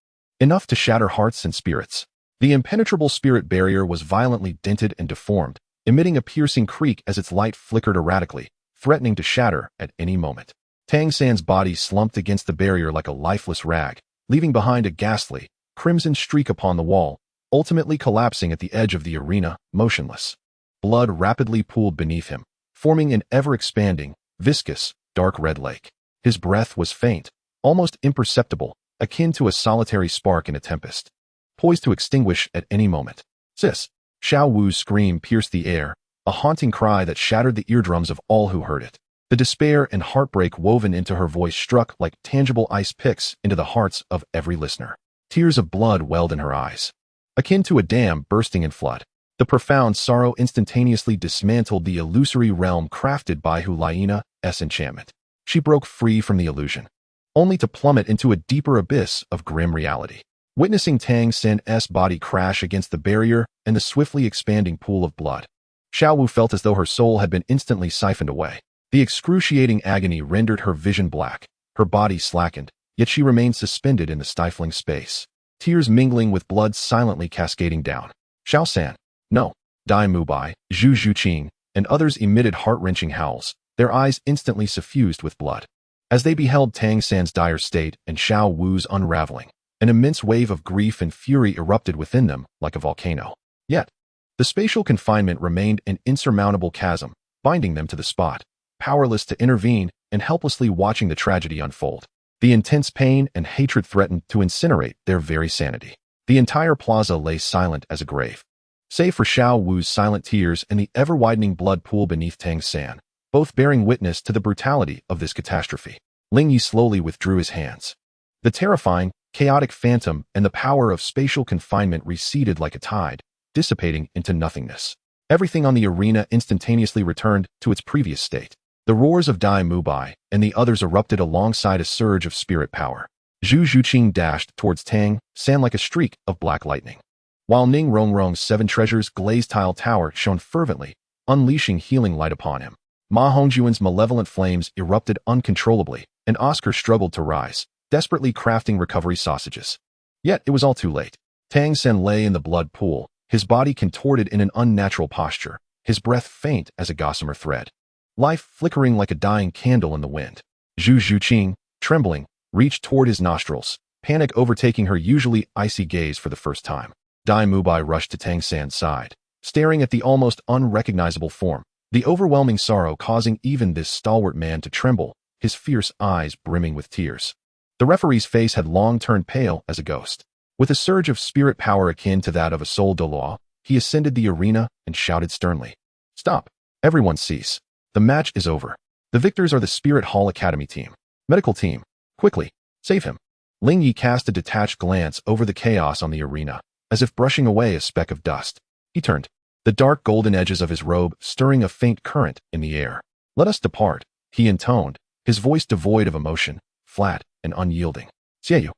S1: enough to shatter hearts and spirits. The impenetrable spirit barrier was violently dented and deformed, emitting a piercing creak as its light flickered erratically, threatening to shatter at any moment. Tang San's body slumped against the barrier like a lifeless rag, leaving behind a ghastly, crimson streak upon the wall, ultimately collapsing at the edge of the arena, motionless. Blood rapidly pooled beneath him, forming an ever-expanding, viscous, dark red lake. His breath was faint, almost imperceptible, akin to a solitary spark in a tempest, poised to extinguish at any moment. Sis! Xiao Wu's scream pierced the air, a haunting cry that shattered the eardrums of all who heard it. The despair and heartbreak woven into her voice struck like tangible ice picks into the hearts of every listener. Tears of blood welled in her eyes, akin to a dam bursting in flood. The profound sorrow instantaneously dismantled the illusory realm crafted by Huliana's enchantment. She broke free from the illusion, only to plummet into a deeper abyss of grim reality. Witnessing Tang San's body crash against the barrier and the swiftly expanding pool of blood, Xiao Wu felt as though her soul had been instantly siphoned away. The excruciating agony rendered her vision black, her body slackened, yet she remained suspended in the stifling space, tears mingling with blood silently cascading down. Xiao San, no. Dai Mu Bai, Zhu Zhuqing, and others emitted heart-wrenching howls, their eyes instantly suffused with blood. As they beheld Tang San's dire state and Xiao Wu's unraveling, an immense wave of grief and fury erupted within them like a volcano. Yet, the spatial confinement remained an insurmountable chasm, binding them to the spot, powerless to intervene and helplessly watching the tragedy unfold. The intense pain and hatred threatened to incinerate their very sanity. The entire plaza lay silent as a grave, save for Xiao Wu's silent tears and the ever-widening blood pool beneath Tang San, both bearing witness to the brutality of this catastrophe. Ling Ye slowly withdrew his hands. The terrifying, chaotic phantom and the power of spatial confinement receded like a tide, dissipating into nothingness. Everything on the arena instantaneously returned to its previous state. The roars of Dai Mu Bai and the others erupted alongside a surge of spirit power. Zhu Zhuqing dashed towards Tang San like a streak of black lightning, while Ning Rongrong's 7 treasures glazed tile tower shone fervently, unleashing healing light upon him. Ma Hongjuan's malevolent flames erupted uncontrollably, and Oscar struggled to rise, desperately crafting recovery sausages. Yet it was all too late. Tang San lay in the blood pool, his body contorted in an unnatural posture, his breath faint as a gossamer thread, life flickering like a dying candle in the wind. Zhu Zhuqing, trembling, reached toward his nostrils, panic overtaking her usually icy gaze for the first time. Dai Mubai rushed to Tang San's side, staring at the almost unrecognizable form, the overwhelming sorrow causing even this stalwart man to tremble, his fierce eyes brimming with tears. The referee's face had long turned pale as a ghost. With a surge of spirit power akin to that of a soul Douluo, he ascended the arena and shouted sternly, "Stop! Everyone cease. The match is over. The victors are the Spirit Hall Academy team. Medical team, quickly, save him." Ling Ye cast a detached glance over the chaos on the arena, as if brushing away a speck of dust. He turned, the dark golden edges of his robe stirring a faint current in the air. "Let us depart," he intoned, his voice devoid of emotion, flat and unyielding. "Xieyu."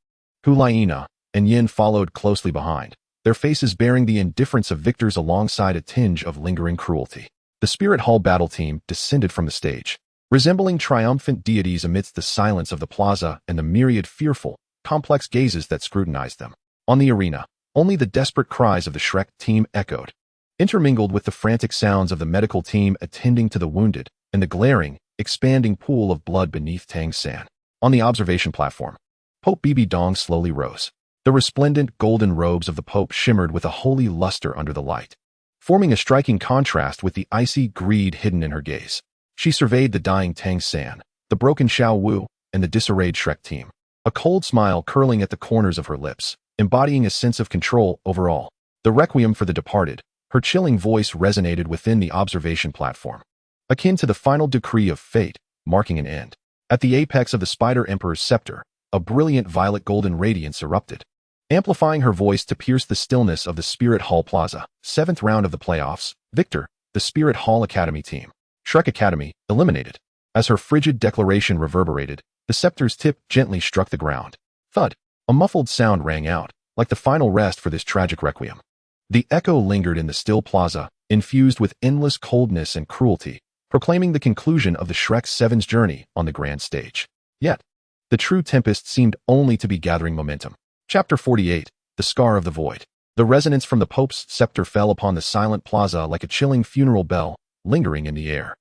S1: Hu Liena and Yin followed closely behind, their faces bearing the indifference of victors alongside a tinge of lingering cruelty. The Spirit Hall battle team descended from the stage, resembling triumphant deities amidst the silence of the plaza and the myriad fearful, complex gazes that scrutinized them. On the arena, only the desperate cries of the Shrek team echoed, intermingled with the frantic sounds of the medical team attending to the wounded and the glaring, expanding pool of blood beneath Tang San. On the observation platform, Pope Bibi Dong slowly rose. The resplendent golden robes of the Pope shimmered with a holy luster under the light, forming a striking contrast with the icy greed hidden in her gaze. She surveyed the dying Tang San, the broken Xiao Wu, and the disarrayed Shrek team, a cold smile curling at the corners of her lips, embodying a sense of control over all. The requiem for the departed, her chilling voice resonated within the observation platform, akin to the final decree of fate, marking an end. At the apex of the Spider Emperor's scepter, a brilliant violet golden radiance erupted, amplifying her voice to pierce the stillness of the Spirit Hall Plaza. 7th round of the playoffs, victor, the Spirit Hall Academy team. Shrek Academy, eliminated. As her frigid declaration reverberated, the scepter's tip gently struck the ground. Thud. A muffled sound rang out, like the final rest for this tragic requiem. The echo lingered in the still plaza, infused with endless coldness and cruelty, proclaiming the conclusion of the Shrek 7's journey on the grand stage. Yet, the true tempest seemed only to be gathering momentum. Chapter 48, The Scar of the Void. The resonance from the Pope's scepter fell upon the silent plaza like a chilling funeral bell, lingering in the air.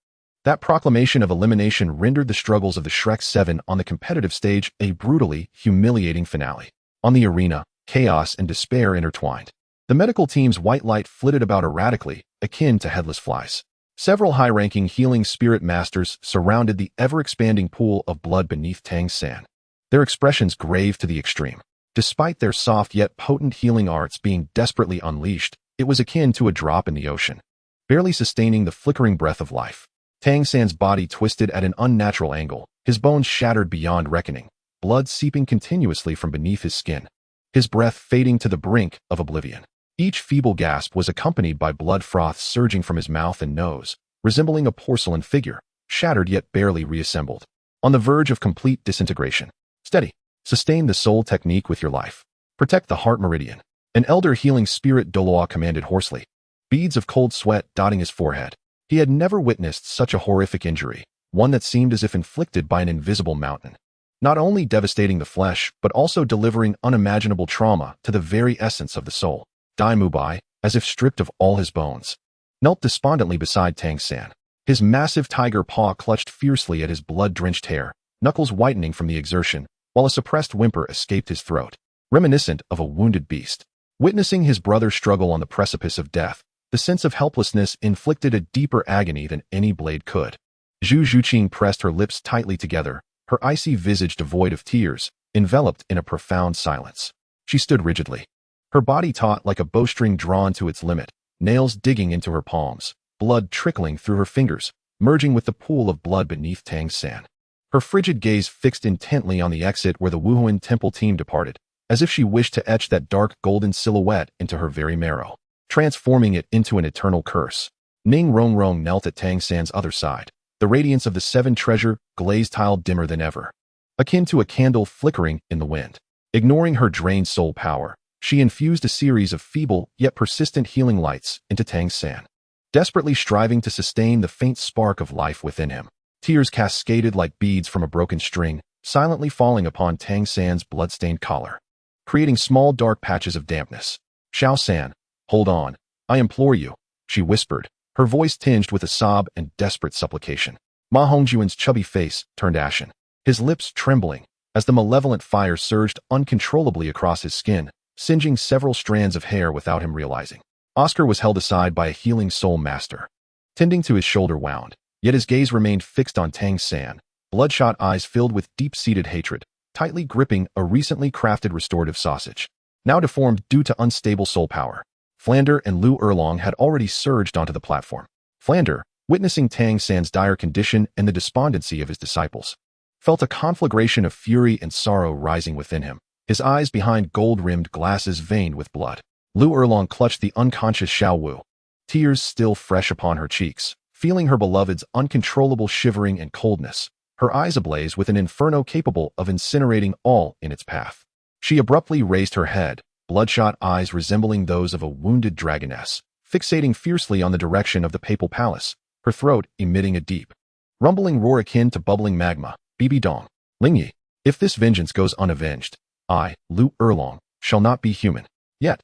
S1: That proclamation of elimination rendered the struggles of the Shrek 7 on the competitive stage a brutally humiliating finale. On the arena, chaos and despair intertwined. The medical team's white light flitted about erratically, akin to headless flies. Several high-ranking healing spirit masters surrounded the ever-expanding pool of blood beneath Tang San, their expressions grave to the extreme. Despite their soft yet potent healing arts being desperately unleashed, it was akin to a drop in the ocean, barely sustaining the flickering breath of life. Tang San's body twisted at an unnatural angle, his bones shattered beyond reckoning, blood seeping continuously from beneath his skin, his breath fading to the brink of oblivion. Each feeble gasp was accompanied by blood froth surging from his mouth and nose, resembling a porcelain figure, shattered yet barely reassembled, on the verge of complete disintegration. Steady. Sustain the soul technique with your life. Protect the heart meridian. An elder healing spirit Douluo commanded hoarsely, beads of cold sweat dotting his forehead. He had never witnessed such a horrific injury, one that seemed as if inflicted by an invisible mountain, not only devastating the flesh, but also delivering unimaginable trauma to the very essence of the soul. Dai Mubai, as if stripped of all his bones, knelt despondently beside Tang San. His massive tiger paw clutched fiercely at his blood-drenched hair, knuckles whitening from the exertion, while a suppressed whimper escaped his throat, reminiscent of a wounded beast. Witnessing his brother struggle on the precipice of death, the sense of helplessness inflicted a deeper agony than any blade could. Zhu Zhuqing pressed her lips tightly together, her icy visage devoid of tears, enveloped in a profound silence. She stood rigidly, her body taut like a bowstring drawn to its limit, nails digging into her palms, blood trickling through her fingers, merging with the pool of blood beneath Tang San. Her frigid gaze fixed intently on the exit where the Wuhuan temple team departed, as if she wished to etch that dark golden silhouette into her very marrow, transforming it into an eternal curse. Ning Rongrong knelt at Tang San's other side, the radiance of the 7 treasure glazed tile dimmer than ever. akin to a candle flickering in the wind. Ignoring her drained soul power, she infused a series of feeble yet persistent healing lights into Tang San, desperately striving to sustain the faint spark of life within him. Tears cascaded like beads from a broken string, silently falling upon Tang San's blood-stained collar, creating small dark patches of dampness. "Xiao San, hold on. I implore you," she whispered, her voice tinged with a sob and desperate supplication. Ma Hongjuan's chubby face turned ashen, his lips trembling, as the malevolent fire surged uncontrollably across his skin, singeing several strands of hair without him realizing. Oscar was held aside by a healing soul master, tending to his shoulder wound, yet his gaze remained fixed on Tang San, bloodshot eyes filled with deep-seated hatred, tightly gripping a recently crafted restorative sausage, now deformed due to unstable soul power. Flander and Lu Erlong had already surged onto the platform. Flander, witnessing Tang San's dire condition and the despondency of his disciples, felt a conflagration of fury and sorrow rising within him, his eyes behind gold-rimmed glasses veined with blood. Lu Erlong clutched the unconscious Xiao Wu, tears still fresh upon her cheeks, feeling her beloved's uncontrollable shivering and coldness, her eyes ablaze with an inferno capable of incinerating all in its path. She abruptly raised her head, bloodshot eyes resembling those of a wounded dragoness, fixating fiercely on the direction of the papal palace, her throat emitting a deep, rumbling roar akin to bubbling magma. "Bibi Dong, Ling Ye, if this vengeance goes unavenged, I, Lu Erlong, shall not be human." Yet,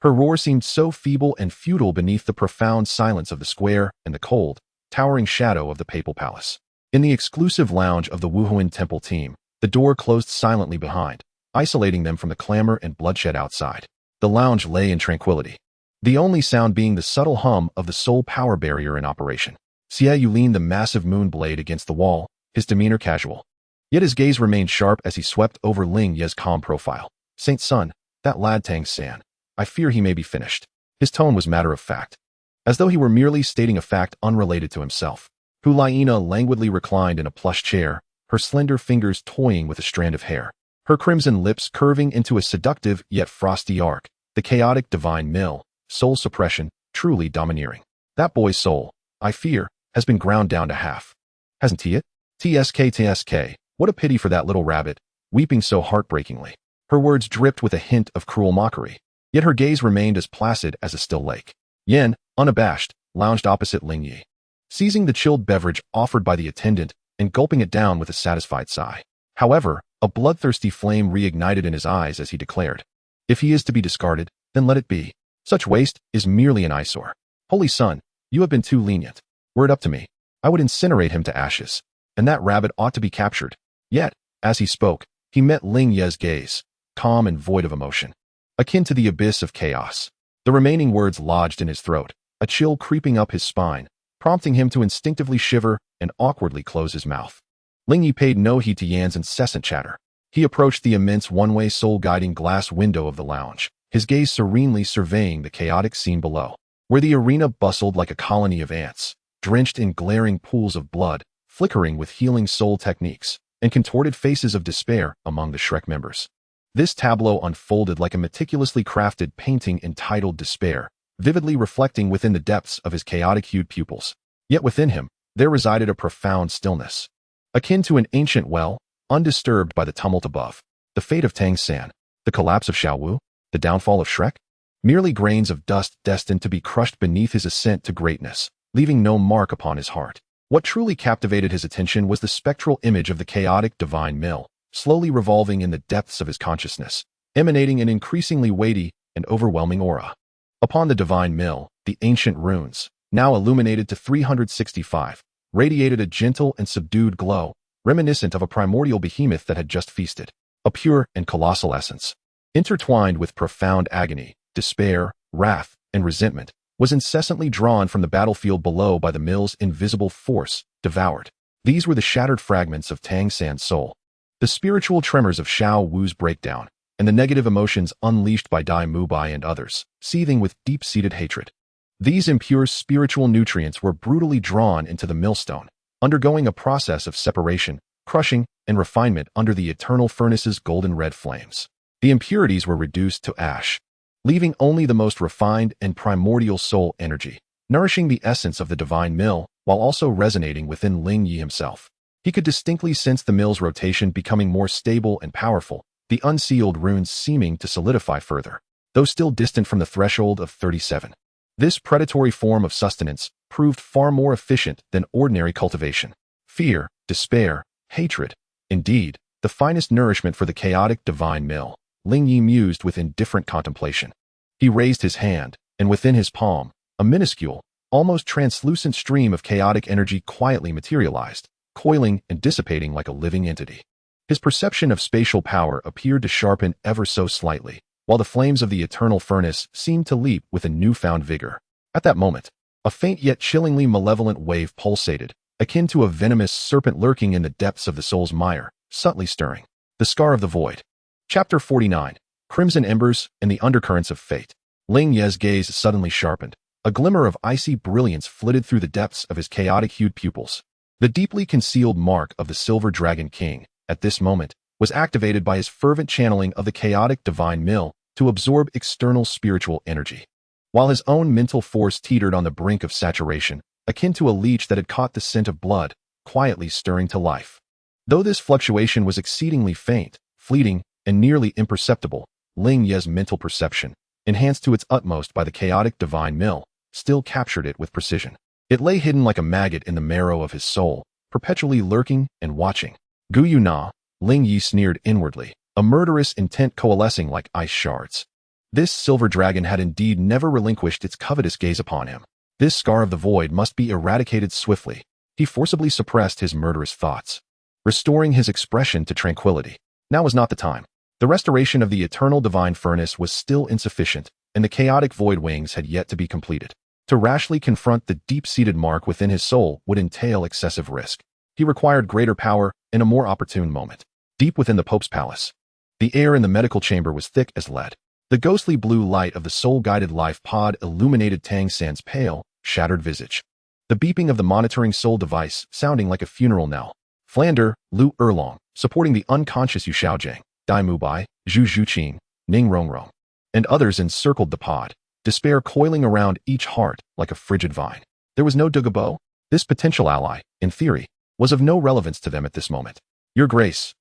S1: her roar seemed so feeble and futile beneath the profound silence of the square and the cold, towering shadow of the papal palace. In the exclusive lounge of the Wuhuan Temple team, the door closed silently behind, isolating them from the clamor and bloodshed outside. The lounge lay in tranquility, the only sound being the subtle hum of the soul power barrier in operation. Xie Yu leaned the massive moon blade against the wall, his demeanor casual. Yet his gaze remained sharp as he swept over Ling Ye's calm profile. "Saint Sun, that lad Tang San, I fear he may be finished." His tone was matter-of-fact, as though he were merely stating a fact unrelated to himself. Hu Laina languidly reclined in a plush chair, her slender fingers toying with a strand of hair, her crimson lips curving into a seductive yet frosty arc, the chaotic divine mill, soul suppression, truly domineering. "That boy's soul, I fear, has been ground down to half. Hasn't he it? TSK, what a pity for that little rabbit, weeping so heartbreakingly." Her words dripped with a hint of cruel mockery, yet her gaze remained as placid as a still lake. Yen, unabashed, lounged opposite Ling Ye, seizing the chilled beverage offered by the attendant and gulping it down with a satisfied sigh. However, a bloodthirsty flame reignited in his eyes as he declared, "If he is to be discarded, then let it be. Such waste is merely an eyesore. Holy Sun, you have been too lenient. Were it up to me, I would incinerate him to ashes, and that rabbit ought to be captured." Yet, as he spoke, he met Ling Ye's gaze, calm and void of emotion, akin to the abyss of chaos. The remaining words lodged in his throat, a chill creeping up his spine, prompting him to instinctively shiver and awkwardly close his mouth. Ling Ye paid no heed to Yan's incessant chatter. He approached the immense one-way soul-guiding glass window of the lounge, his gaze serenely surveying the chaotic scene below, where the arena bustled like a colony of ants, drenched in glaring pools of blood, flickering with healing soul techniques, and contorted faces of despair among the Shrek members. This tableau unfolded like a meticulously crafted painting entitled Despair, vividly reflecting within the depths of his chaotic-hued pupils. Yet within him, there resided a profound stillness, akin to an ancient well, undisturbed by the tumult above. The fate of Tang San, the collapse of Xiao Wu, the downfall of Shrek? Merely grains of dust destined to be crushed beneath his ascent to greatness, leaving no mark upon his heart. What truly captivated his attention was the spectral image of the chaotic divine mill, slowly revolving in the depths of his consciousness, emanating an increasingly weighty and overwhelming aura. Upon the divine mill, the ancient runes, now illuminated to 365, radiated a gentle and subdued glow, reminiscent of a primordial behemoth that had just feasted. A pure and colossal essence, intertwined with profound agony, despair, wrath, and resentment, was incessantly drawn from the battlefield below by the mill's invisible force, devoured. These were the shattered fragments of Tang San's soul, the spiritual tremors of Xiao Wu's breakdown, and the negative emotions unleashed by Dai Mubai and others, seething with deep-seated hatred. These impure spiritual nutrients were brutally drawn into the millstone, undergoing a process of separation, crushing, and refinement under the eternal furnace's golden-red flames. The impurities were reduced to ash, leaving only the most refined and primordial soul energy, nourishing the essence of the divine mill while also resonating within Ling Ye himself. He could distinctly sense the mill's rotation becoming more stable and powerful, the unsealed runes seeming to solidify further, though still distant from the threshold of 37. This predatory form of sustenance proved far more efficient than ordinary cultivation. Fear, despair, hatred, indeed, the finest nourishment for the chaotic divine mill, Ling Ye mused with indifferent contemplation. He raised his hand, and within his palm, a minuscule, almost translucent stream of chaotic energy quietly materialized, coiling and dissipating like a living entity. His perception of spatial power appeared to sharpen ever so slightly, while the flames of the eternal furnace seemed to leap with a newfound vigor. At that moment, a faint yet chillingly malevolent wave pulsated, akin to a venomous serpent lurking in the depths of the soul's mire, subtly stirring. The Scar of the Void. Chapter 49. Crimson Embers and the Undercurrents of Fate. Ling Ye's gaze suddenly sharpened. A glimmer of icy brilliance flitted through the depths of his chaotic-hued pupils. The deeply concealed mark of the Silver Dragon King, at this moment, was activated by his fervent channeling of the chaotic divine mill to absorb external spiritual energy. While his own mental force teetered on the brink of saturation, akin to a leech that had caught the scent of blood, quietly stirring to life. Though this fluctuation was exceedingly faint, fleeting, and nearly imperceptible, Ling Ye's mental perception, enhanced to its utmost by the chaotic divine mill, still captured it with precision. It lay hidden like a maggot in the marrow of his soul, perpetually lurking and watching. Gu Yu Na, Ling Ye sneered inwardly, a murderous intent coalescing like ice shards. This silver dragon had indeed never relinquished its covetous gaze upon him. This Scar of the Void must be eradicated swiftly. He forcibly suppressed his murderous thoughts, restoring his expression to tranquility. Now was not the time. The restoration of the eternal divine furnace was still insufficient, and the chaotic void wings had yet to be completed. To rashly confront the deep-seated mark within his soul would entail excessive risk. He required greater power in a more opportune moment. Deep within the Pope's palace, the air in the medical chamber was thick as lead. The ghostly blue light of the soul-guided life pod illuminated Tang San's pale, shattered visage. The beeping of the monitoring soul device sounding like a funeral knell. Flander, Lu Erlong, supporting the unconscious Yu Xiaojiang, Dai Mubai, Zhu Zhuqing, Ning Rongrong, and others encircled the pod, despair coiling around each heart like a frigid vine. There was no Dugabo. This potential ally, in theory, was of no relevance to them at this moment. Your Grace,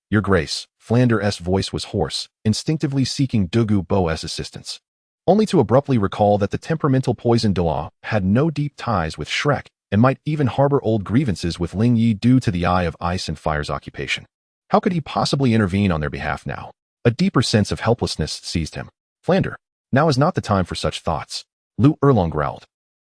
S1: Flander's voice was hoarse, instinctively seeking Dugu Bo's assistance, only to abruptly recall that the temperamental poison Douluo had no deep ties with Shrek and might even harbor old grievances with Ling Ye due to the Eye of Ice and Fire's occupation. How could he possibly intervene on their behalf now? A deeper sense of helplessness seized him. Flander, now is not the time for such thoughts, Lu Erlong growled,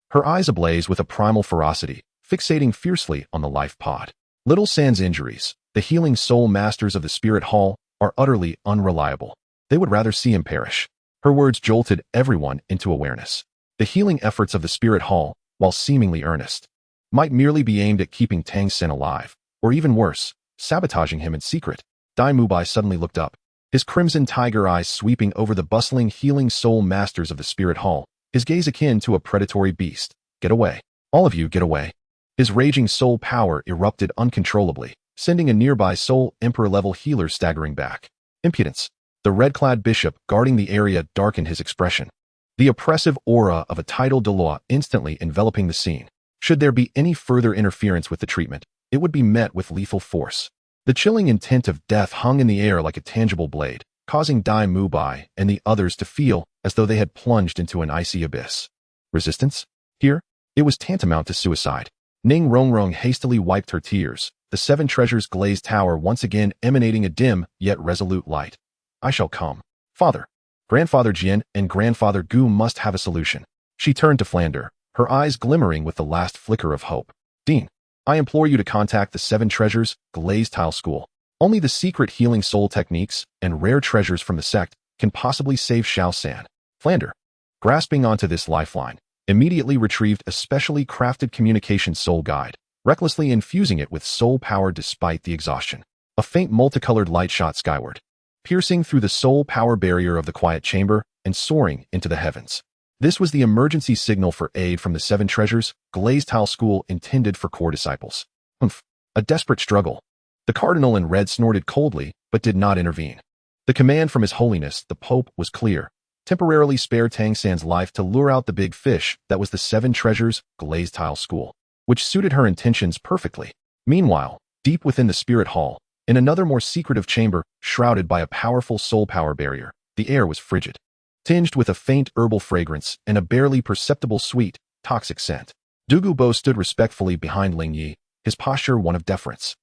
S1: her eyes ablaze with a primal ferocity, fixating fiercely on the life pod. Little San's injuries, the healing soul masters of the Spirit Hall, are utterly unreliable. They would rather see him perish. Her words jolted everyone into awareness. The healing efforts of the Spirit Hall, while seemingly earnest, might merely be aimed at keeping Tang San alive, or even worse, sabotaging him in secret. Dai Mubai suddenly looked up, his crimson tiger eyes sweeping over the bustling healing soul masters of the Spirit Hall, his gaze akin to a predatory beast. Get away. All of you get away. His raging soul power erupted uncontrollably, sending a nearby soul emperor-level healer staggering back. Impudence. The red-clad bishop guarding the area darkened his expression, the oppressive aura of a tidal Douluo instantly enveloping the scene. Should there be any further interference with the treatment, it would be met with lethal force. The chilling intent of death hung in the air like a tangible blade, causing Dai Mubai and the others to feel as though they had plunged into an icy abyss. Resistance? Here? It was tantamount to suicide. Ning Rongrong hastily wiped her tears, the seven treasures glazed tower once again emanating a dim yet resolute light. I shall come. Father, Grandfather Jian and Grandfather Gu must have a solution. She turned to Flander, her eyes glimmering with the last flicker of hope. Dean, I implore you to contact the Seven Treasures Glazed Tile School. Only the secret healing soul techniques and rare treasures from the sect can possibly save Xiao San. Flander, grasping onto this lifeline, immediately retrieved a specially crafted communication soul guide, recklessly infusing it with soul power despite the exhaustion. A faint multicolored light shot skyward, piercing through the soul power barrier of the quiet chamber and soaring into the heavens. This was the emergency signal for aid from the Seven Treasures Glazed Tile School intended for core disciples. A desperate struggle. The cardinal in red snorted coldly, but did not intervene. The command from His Holiness, the Pope, was clear. Temporarily spare Tang San's life to lure out the big fish that was the Seven Treasures Glazed Tile School, which suited her intentions perfectly. Meanwhile, Deep within the spirit hall, in another more secretive chamber, shrouded by a powerful soul power barrier, the air was frigid, tinged with a faint herbal fragrance and a barely perceptible sweet, toxic scent. Douluo stood respectfully behind Ling Ye, his posture one of deference.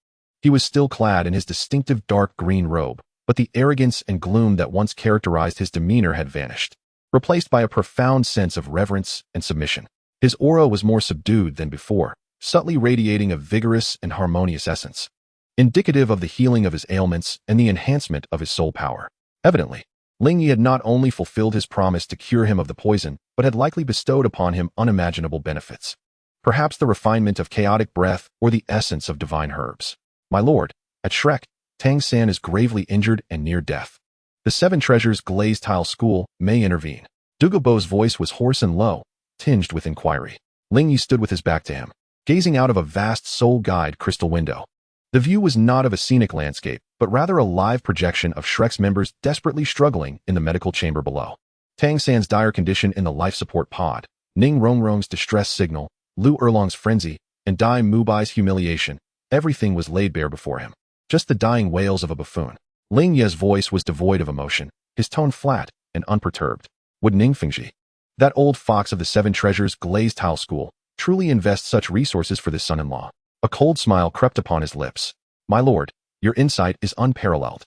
S1: He was still clad in his distinctive dark green robe, but the arrogance and gloom that once characterized his demeanor had vanished, replaced by a profound sense of reverence and submission. His aura was more subdued than before, subtly radiating a vigorous and harmonious essence, indicative of the healing of his ailments and the enhancement of his soul power. Evidently, Ling Ye had not only fulfilled his promise to cure him of the poison, but had likely bestowed upon him unimaginable benefits. Perhaps the refinement of chaotic breath or the essence of divine herbs. My lord, at Shrek, Tang San is gravely injured and near death. The Seven Treasures Glazed Tile School may intervene. Douluo's voice was hoarse and low, tinged with inquiry. Ling Ye stood with his back to him, gazing out of a vast soul-guide crystal window. The view was not of a scenic landscape, but rather a live projection of Shrek's members desperately struggling in the medical chamber below. Tang San's dire condition in the life support pod, Ning Rongrong's distress signal, Lu Erlong's frenzy, and Dai Mubai's humiliation, everything was laid bare before him. Just the dying wails of a buffoon. Ling Ye's voice was devoid of emotion, his tone flat and unperturbed. Would Ning Fengji, that old fox of the Seven Treasures Glazed Tile School, truly invest such resources for this son-in-law? A cold smile crept upon his lips. My lord, your insight is unparalleled.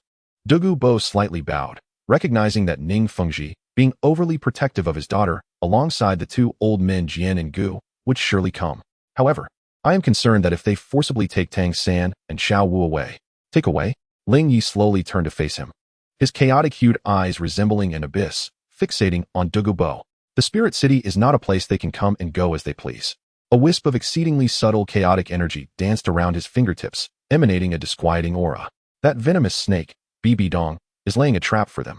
S1: Douluo slightly bowed, recognizing that Ning Fengji, being overly protective of his daughter, alongside the two old men Jian and Gu, would surely come. However, I am concerned that if they forcibly take Tang San and Xiao Wu away. Take away? Ling Ye slowly turned to face him, his chaotic-hued eyes resembling an abyss, fixating on Douluo. The Spirit City is not a place they can come and go as they please. A wisp of exceedingly subtle chaotic energy danced around his fingertips, emanating a disquieting aura. That venomous snake, Bibi Dong, is laying a trap for them.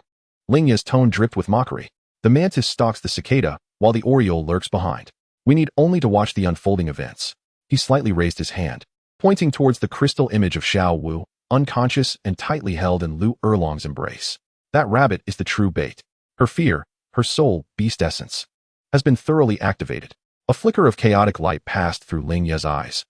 S1: Ling Ye's tone dripped with mockery. The mantis stalks the cicada, while the oriole lurks behind. We need only to watch the unfolding events. He slightly raised his hand, pointing towards the crystal image of Xiao Wu, unconscious and tightly held in Lu Erlong's embrace. That rabbit is the true bait. Her fear, her soul, beast essence, has been thoroughly activated. A flicker of chaotic light passed through Ling Ye's eyes,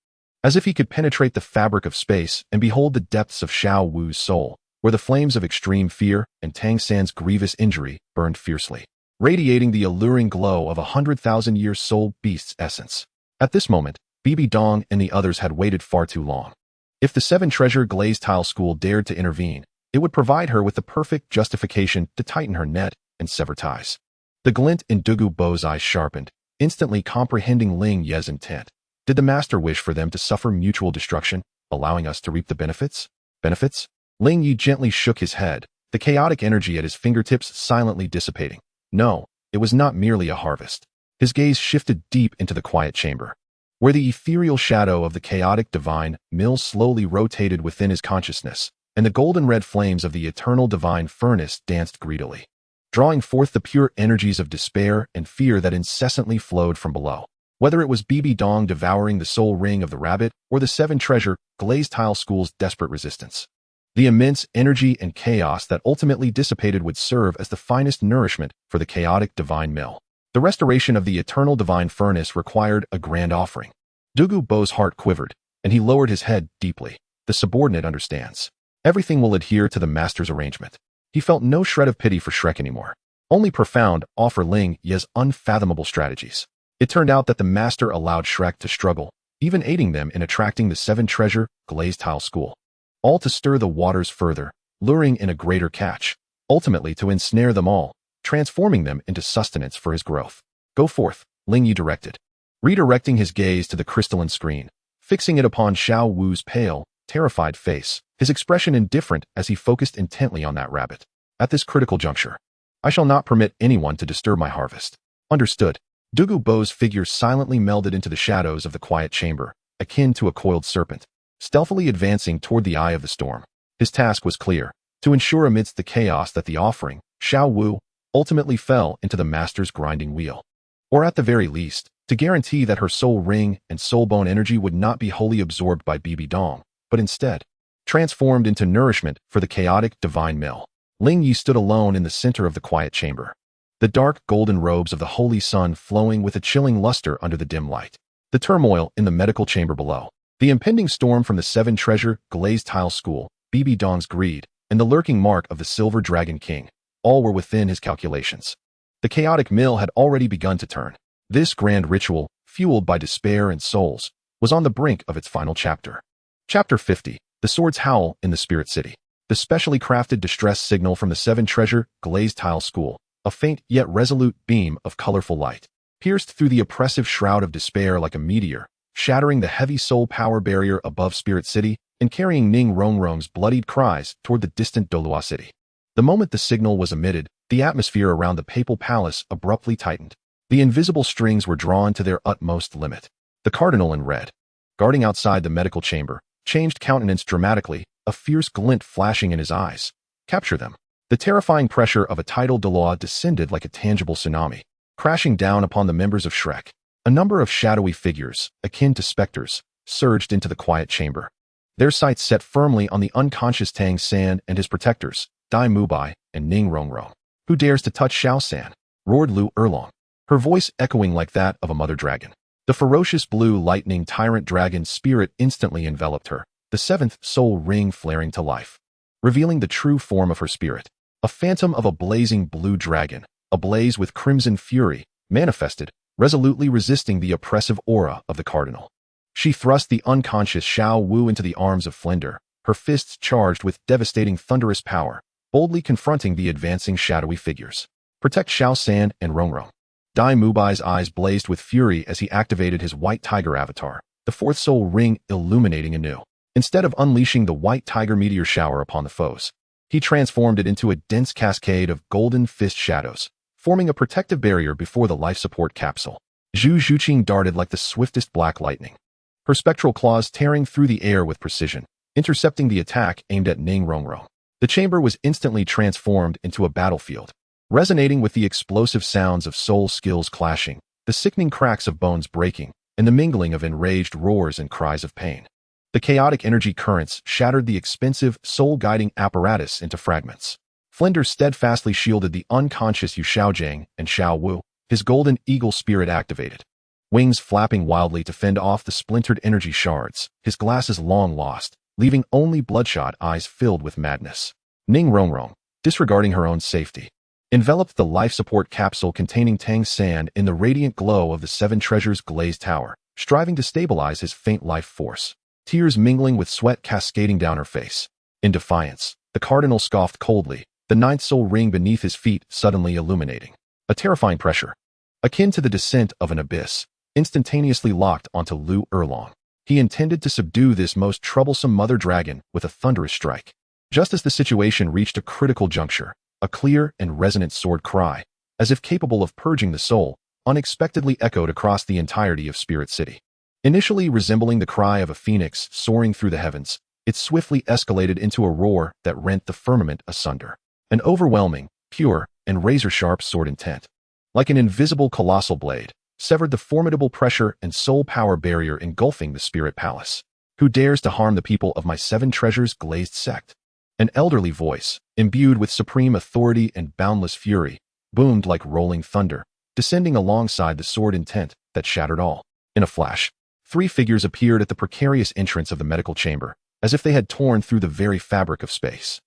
S1: as if he could penetrate the fabric of space and behold the depths of Xiao Wu's soul, where the flames of extreme fear and Tang San's grievous injury burned fiercely, radiating the alluring glow of 100,000-year soul beast's essence. At this moment, Bibi Dong and the others had waited far too long. If the Seven Treasure Glazed Tile School dared to intervene, it would provide her with the perfect justification to tighten her net and sever ties. The glint in Douluo's eyes sharpened, instantly comprehending Ling Ye's intent. Did the master wish for them to suffer mutual destruction, allowing us to reap the benefits? Benefits? Ling Ye gently shook his head, the chaotic energy at his fingertips silently dissipating. No, it was not merely a harvest. His gaze shifted deep into the quiet chamber, where the ethereal shadow of the chaotic divine mill slowly rotated within his consciousness, and the golden red flames of the eternal divine furnace danced greedily, drawing forth the pure energies of despair and fear that incessantly flowed from below. Whether it was Bibi Dong devouring the soul ring of the rabbit or the Seven Treasure Glazed Tile School's desperate resistance, the immense energy and chaos that ultimately dissipated would serve as the finest nourishment for the chaotic divine mill. The restoration of the eternal divine furnace required a grand offering. Douluo's heart quivered, and he lowered his head deeply. The subordinate understands. Everything will adhere to the master's arrangement. He felt no shred of pity for Shrek anymore, only profound awe for Ling Ye's unfathomable strategies. It turned out that the master allowed Shrek to struggle, even aiding them in attracting the Seven Treasure Glazed Tile School, all to stir the waters further, luring in a greater catch, ultimately to ensnare them all, transforming them into sustenance for his growth. Go forth, Ling Ye directed, redirecting his gaze to the crystalline screen, fixing it upon Xiao Wu's pale, terrified face, his expression indifferent as he focused intently on that rabbit. At this critical juncture, I shall not permit anyone to disturb my harvest. Understood. Douluo's figure silently melded into the shadows of the quiet chamber, akin to a coiled serpent, stealthily advancing toward the eye of the storm. His task was clear, to ensure amidst the chaos that the offering, Xiao Wu, ultimately fell into the master's grinding wheel. Or at the very least, to guarantee that her soul ring and soul bone energy would not be wholly absorbed by Bibi Dong, but instead transformed into nourishment for the chaotic divine mill. Ling Ye stood alone in the center of the quiet chamber, the dark golden robes of the holy sun flowing with a chilling luster under the dim light. The turmoil in the medical chamber below, The impending storm from the Seven Treasure Glazed Tile School, Bibi Dong's greed, and the lurking mark of the Silver Dragon King, all were within his calculations. The chaotic mill had already begun to turn. This grand ritual, fueled by despair and souls, was on the brink of its final chapter. Chapter 50. The Swords Howl in the Spirit City. The specially crafted distress signal from the Seven Treasure Glazed Tile School, a faint yet resolute beam of colorful light, pierced through the oppressive shroud of despair like a meteor, shattering the heavy soul power barrier above Spirit City and carrying Ning Rongrong's bloodied cries toward the distant Douluo city. The moment the signal was emitted, the atmosphere around the papal palace abruptly tightened. The invisible strings were drawn to their utmost limit. The cardinal in red, guarding outside the medical chamber, changed countenance dramatically, a fierce glint flashing in his eyes. Capture them. The terrifying pressure of a tidal Douluo descended like a tangible tsunami, crashing down upon the members of Shrek. A number of shadowy figures, akin to specters, surged into the quiet chamber. Their sights set firmly on the unconscious Tang San and his protectors, Dai Mubai and Ning Rongrong. Who dares to touch Xiao San? Roared Lu Erlong, her voice echoing like that of a mother dragon. The ferocious blue lightning tyrant dragon spirit instantly enveloped her, the seventh soul ring flaring to life, revealing the true form of her spirit. A phantom of a blazing blue dragon, ablaze with crimson fury, manifested, resolutely resisting the oppressive aura of the cardinal. She thrust the unconscious Xiao Wu into the arms of Flinder, her fists charged with devastating thunderous power, boldly confronting the advancing shadowy figures. Protect Xiao San and Rongrong. Dai Mubai's eyes blazed with fury as he activated his white tiger avatar, the fourth soul ring illuminating anew. Instead of unleashing the white tiger meteor shower upon the foes, he transformed it into a dense cascade of golden fist shadows, forming a protective barrier before the life support capsule. Zhu Zhuqing darted like the swiftest black lightning, her spectral claws tearing through the air with precision, intercepting the attack aimed at Ning Rongrong. The chamber was instantly transformed into a battlefield, resonating with the explosive sounds of soul skills clashing, the sickening cracks of bones breaking, and the mingling of enraged roars and cries of pain. The chaotic energy currents shattered the expensive, soul-guiding apparatus into fragments. Flinder steadfastly shielded the unconscious Yu Xiaojiang and Xiao Wu, his golden eagle spirit activated, wings flapping wildly to fend off the splintered energy shards, his glasses long lost, leaving only bloodshot eyes filled with madness. Ning Rongrong, disregarding her own safety, enveloped the life support capsule containing Tang San in the radiant glow of the Seven Treasures Glazed Tower, striving to stabilize his faint life force. Tears mingling with sweat cascading down her face. In defiance, the cardinal scoffed coldly, the ninth soul ring beneath his feet suddenly illuminating. A terrifying pressure, akin to the descent of an abyss, instantaneously locked onto Lu Erlong. He intended to subdue this most troublesome mother dragon with a thunderous strike. Just as the situation reached a critical juncture, a clear and resonant sword cry, as if capable of purging the soul, unexpectedly echoed across the entirety of Spirit City. Initially resembling the cry of a phoenix soaring through the heavens, it swiftly escalated into a roar that rent the firmament asunder. An overwhelming, pure, and razor-sharp sword intent, like an invisible colossal blade, severed the formidable pressure and soul power barrier engulfing the Spirit Palace. Who dares to harm the people of my Seven Treasures Glazed sect? An elderly voice, imbued with supreme authority and boundless fury, boomed like rolling thunder, descending alongside the sword intent that shattered all. In a flash, 3 figures appeared at the precarious entrance of the medical chamber, as if they had torn through the very fabric of space.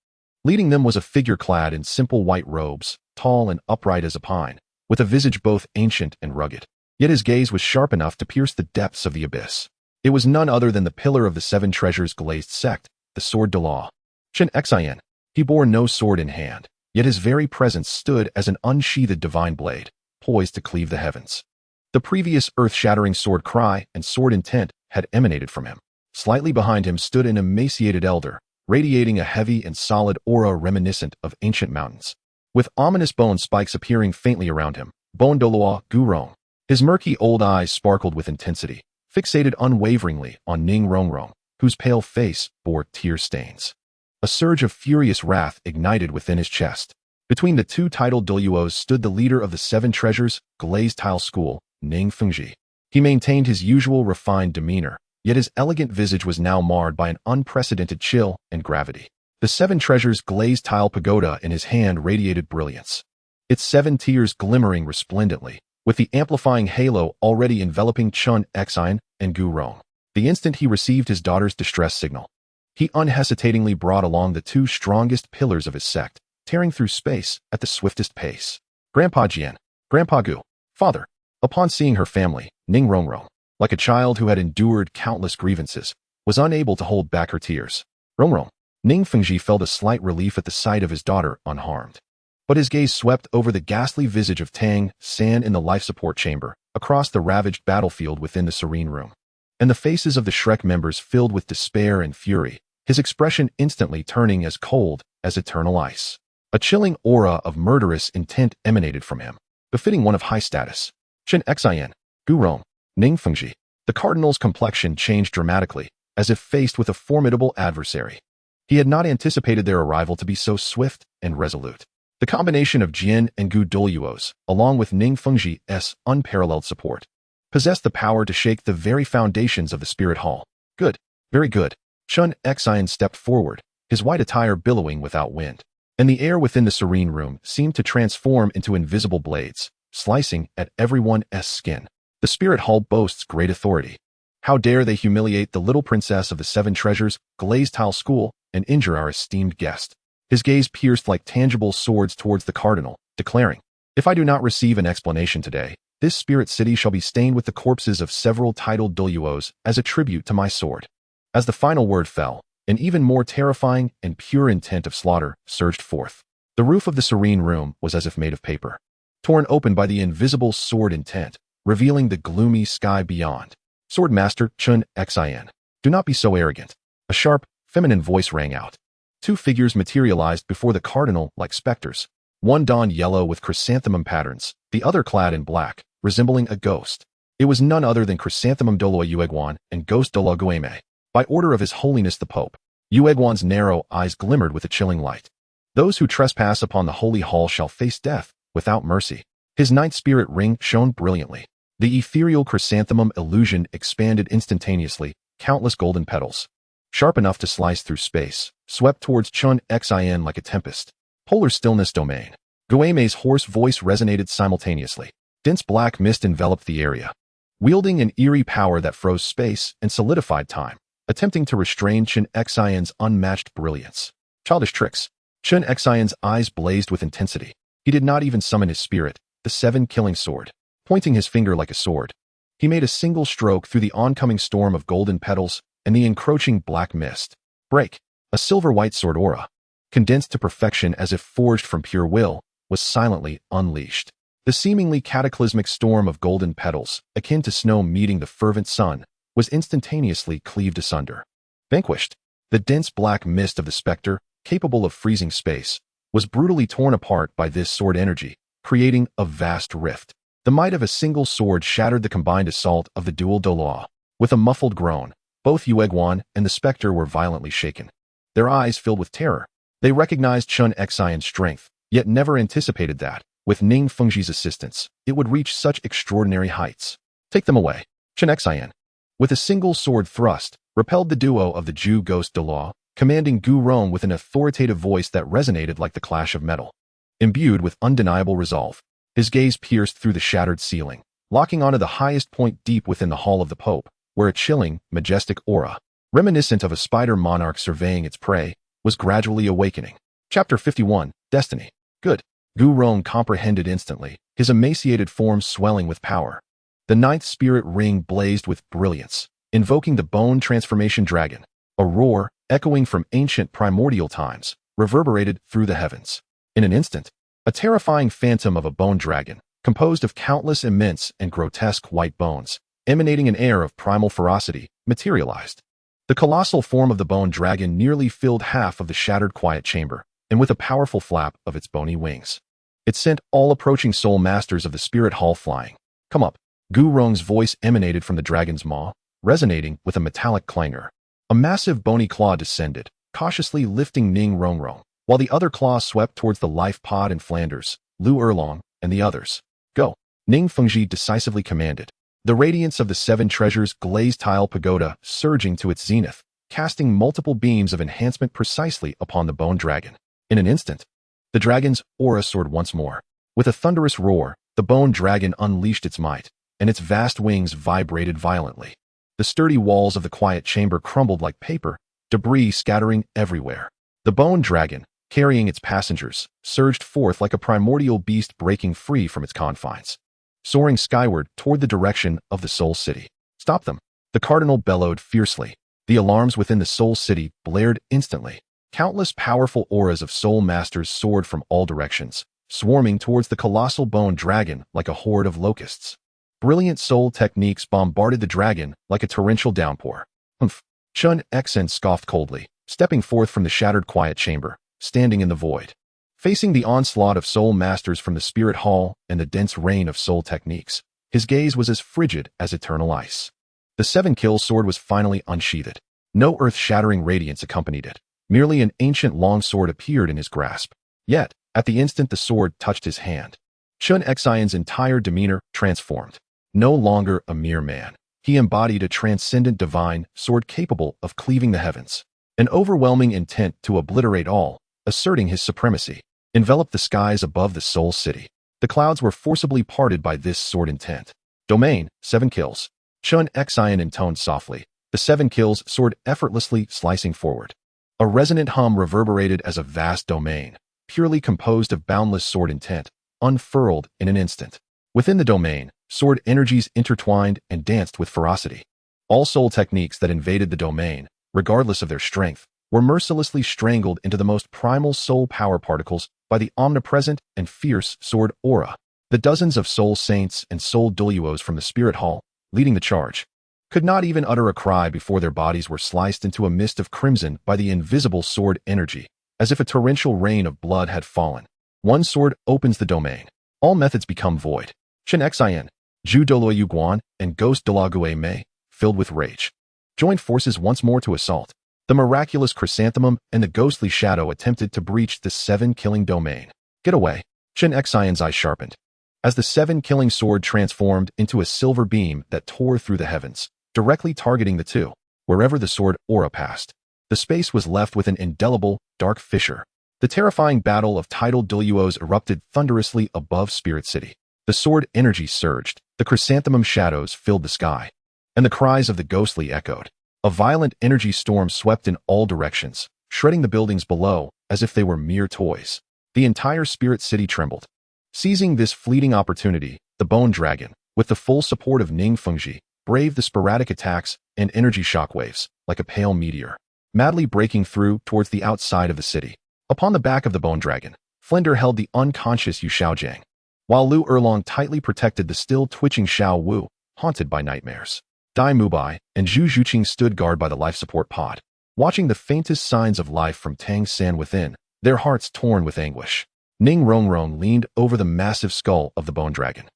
S1: Leading them was a figure clad in simple white robes, tall and upright as a pine, with a visage both ancient and rugged. Yet his gaze was sharp enough to pierce the depths of the abyss. It was none other than the pillar of the Seven Treasures Glazed sect, the Sword Douluo. Qian Renxue. He bore no sword in hand, yet his very presence stood as an unsheathed divine blade, poised to cleave the heavens. The previous earth-shattering sword cry and sword intent had emanated from him. Slightly behind him stood an emaciated elder, radiating a heavy and solid aura reminiscent of ancient mountains. With ominous bone spikes appearing faintly around him, Bon Douluo Gurong. His murky old eyes sparkled with intensity, fixated unwaveringly on Ning Rongrong, whose pale face bore tear stains. A surge of furious wrath ignited within his chest. Between the two titled Douluos stood the leader of the Seven Treasures Glazed Tile School, Ning Fengji. He maintained his usual refined demeanor, yet his elegant visage was now marred by an unprecedented chill and gravity. The Seven Treasures Glazed Tile Pagoda in his hand radiated brilliance, its 7 tiers glimmering resplendently, with the amplifying halo already enveloping Qian Renxue and Gurong. The instant he received his daughter's distress signal, he unhesitatingly brought along the two strongest pillars of his sect, tearing through space at the swiftest pace. Grandpa Jian, Grandpa Gu, Father. Upon seeing her family, Ning Rongrong, like a child who had endured countless grievances, was unable to hold back her tears. Rongrong, Ning Fengji felt a slight relief at the sight of his daughter unharmed. But his gaze swept over the ghastly visage of Tang San in the life support chamber, across the ravaged battlefield within the serene room. And the faces of the Shrek members filled with despair and fury, his expression instantly turning as cold as eternal ice. A chilling aura of murderous intent emanated from him, befitting one of high status. Qian Renxue, Gu Rong, Ning Fengji. The cardinal's complexion changed dramatically, as if faced with a formidable adversary. He had not anticipated their arrival to be so swift and resolute. The combination of Jian and Gu Douluo's, along with Ning Fengji's unparalleled support, possessed the power to shake the very foundations of the spirit hall. Good, very good. Qian Renxue stepped forward, his white attire billowing without wind, and the air within the serene room seemed to transform into invisible blades, slicing at everyone's skin. The spirit hall boasts great authority. How dare they humiliate the little princess of the seven treasures, glaze tile school, and injure our esteemed guest? His gaze pierced like tangible swords towards the cardinal, declaring, "If I do not receive an explanation today, this spirit city shall be stained with the corpses of several titled Douluos as a tribute to my sword." As the final word fell, an even more terrifying and pure intent of slaughter surged forth. The roof of the serene room was as if made of paper, torn open by the invisible sword intent, revealing the gloomy sky beyond. "Swordmaster Qian Renxue, do not be so arrogant." A sharp, feminine voice rang out. Two figures materialized before the cardinal like specters, one donned yellow with chrysanthemum patterns, the other clad in black, resembling a ghost. It was none other than Chrysanthemum Douluo Yueguan and Ghost Douluo Guime. By order of His Holiness the Pope, Yueguan's narrow eyes glimmered with a chilling light. "Those who trespass upon the holy hall shall face death, without mercy." His ninth spirit ring shone brilliantly. The ethereal chrysanthemum illusion expanded instantaneously, countless golden petals, sharp enough to slice through space, swept towards Qian Renxue like a tempest. Polar stillness domain. Guime's hoarse voice resonated simultaneously. Dense black mist enveloped the area, wielding an eerie power that froze space and solidified time, attempting to restrain Qian Renxue's unmatched brilliance. Childish tricks. Qian Renxue's eyes blazed with intensity. He did not even summon his spirit, the seven-killing sword. Pointing his finger like a sword, he made a single stroke through the oncoming storm of golden petals and the encroaching black mist. Break. A silver-white sword aura, condensed to perfection as if forged from pure will, was silently unleashed. The seemingly cataclysmic storm of golden petals, akin to snow meeting the fervent sun, was instantaneously cleaved asunder. Vanquished. The dense black mist of the specter, capable of freezing space, was brutally torn apart by this sword energy, creating a vast rift. The might of a single sword shattered the combined assault of the dual Douluo. With a muffled groan, both Yueguan and the specter were violently shaken. Their eyes filled with terror. They recognized Qian Renxue's strength, yet never anticipated that, with Ning Fengji's assistance, it would reach such extraordinary heights. "Take them away." Qian Renxue, with a single sword thrust, repelled the duo of the Jew Ghost Douluo, commanding Gu Rong with an authoritative voice that resonated like the clash of metal. Imbued with undeniable resolve, his gaze pierced through the shattered ceiling, locking onto the highest point deep within the hall of the Pope, where a chilling, majestic aura, reminiscent of a spider monarch surveying its prey, was gradually awakening. Chapter 51, Destiny. Good. Gu Rong comprehended instantly, his emaciated form swelling with power. The ninth spirit ring blazed with brilliance, invoking the bone transformation dragon. A roar, echoing from ancient primordial times, reverberated through the heavens. In an instant, a terrifying phantom of a bone dragon, composed of countless immense and grotesque white bones, emanating an air of primal ferocity, materialized. The colossal form of the bone dragon nearly filled half of the shattered quiet chamber, and with a powerful flap of its bony wings, it sent all approaching soul masters of the spirit hall flying. "Come up." Gu Rong's voice emanated from the dragon's maw, resonating with a metallic clangor. A massive bony claw descended, cautiously lifting Ning Rongrong, while the other claw swept towards the life pod in Flanders, Lu Erlong, and the others. "Go." Ning Fengji decisively commanded. The radiance of the seven treasures glazed tile pagoda surging to its zenith, casting multiple beams of enhancement precisely upon the bone dragon. In an instant, the dragon's aura soared once more. With a thunderous roar, the bone dragon unleashed its might, and its vast wings vibrated violently. The sturdy walls of the quiet chamber crumbled like paper, debris scattering everywhere. The bone dragon, carrying its passengers, surged forth like a primordial beast breaking free from its confines, soaring skyward toward the direction of the Soul City. "Stop them!" The cardinal bellowed fiercely. The alarms within the Soul City blared instantly. Countless powerful auras of soul masters soared from all directions, swarming towards the colossal bone dragon like a horde of locusts. Brilliant soul techniques bombarded the dragon like a torrential downpour. "Humph!" Qian Renxue scoffed coldly, stepping forth from the shattered quiet chamber, standing in the void. Facing the onslaught of soul masters from the spirit hall and the dense rain of soul techniques, his gaze was as frigid as eternal ice. The 7-kill sword was finally unsheathed. No earth-shattering radiance accompanied it. Merely an ancient longsword appeared in his grasp. Yet, at the instant the sword touched his hand, Qian Renxue's entire demeanor transformed. No longer a mere man, he embodied a transcendent divine sword capable of cleaving the heavens. An overwhelming intent to obliterate all, asserting his supremacy, enveloped the skies above the Soul City. The clouds were forcibly parted by this sword intent. Domain, 7 kills. Qian Renxue intoned softly. The 7 kills soared effortlessly, slicing forward. A resonant hum reverberated as a vast domain, purely composed of boundless sword intent, unfurled in an instant. Within the domain, sword energies intertwined and danced with ferocity. All soul techniques that invaded the domain, regardless of their strength, were mercilessly strangled into the most primal soul power particles by the omnipresent and fierce sword aura. The dozens of soul saints and soul Douluos from the spirit hall, leading the charge, could not even utter a cry before their bodies were sliced into a mist of crimson by the invisible sword energy, as if a torrential rain of blood had fallen. One sword opens the domain. All methods become void. Qian Renxue, Zhu Douluo Guan, and Ghost Douluo Mei, filled with rage, joined forces once more to assault. The miraculous chrysanthemum and the ghostly shadow attempted to breach the 7-killing domain. "Get away!" Qian Renxue's eyes sharpened, as the 7-killing sword transformed into a silver beam that tore through the heavens, directly targeting the two. Wherever the sword aura passed, the space was left with an indelible, dark fissure. The terrifying battle of tidal Douluos erupted thunderously above Spirit City. The sword energy surged, the chrysanthemum shadows filled the sky, and the cries of the ghostly echoed. A violent energy storm swept in all directions, shredding the buildings below as if they were mere toys. The entire Spirit City trembled. Seizing this fleeting opportunity, the Bone Dragon, with the full support of Ning Fengji, braved the sporadic attacks and energy shockwaves like a pale meteor, madly breaking through towards the outside of the city. Upon the back of the Bone Dragon, Flender held the unconscious Yu Xiaojiang, while Lu Erlong tightly protected the still twitching Xiao Wu, haunted by nightmares. Dai Mubai and Zhu Zhuqing stood guard by the life support pod, watching the faintest signs of life from Tang San within, their hearts torn with anguish. Ning Rongrong leaned over the massive skull of the Bone Dragon,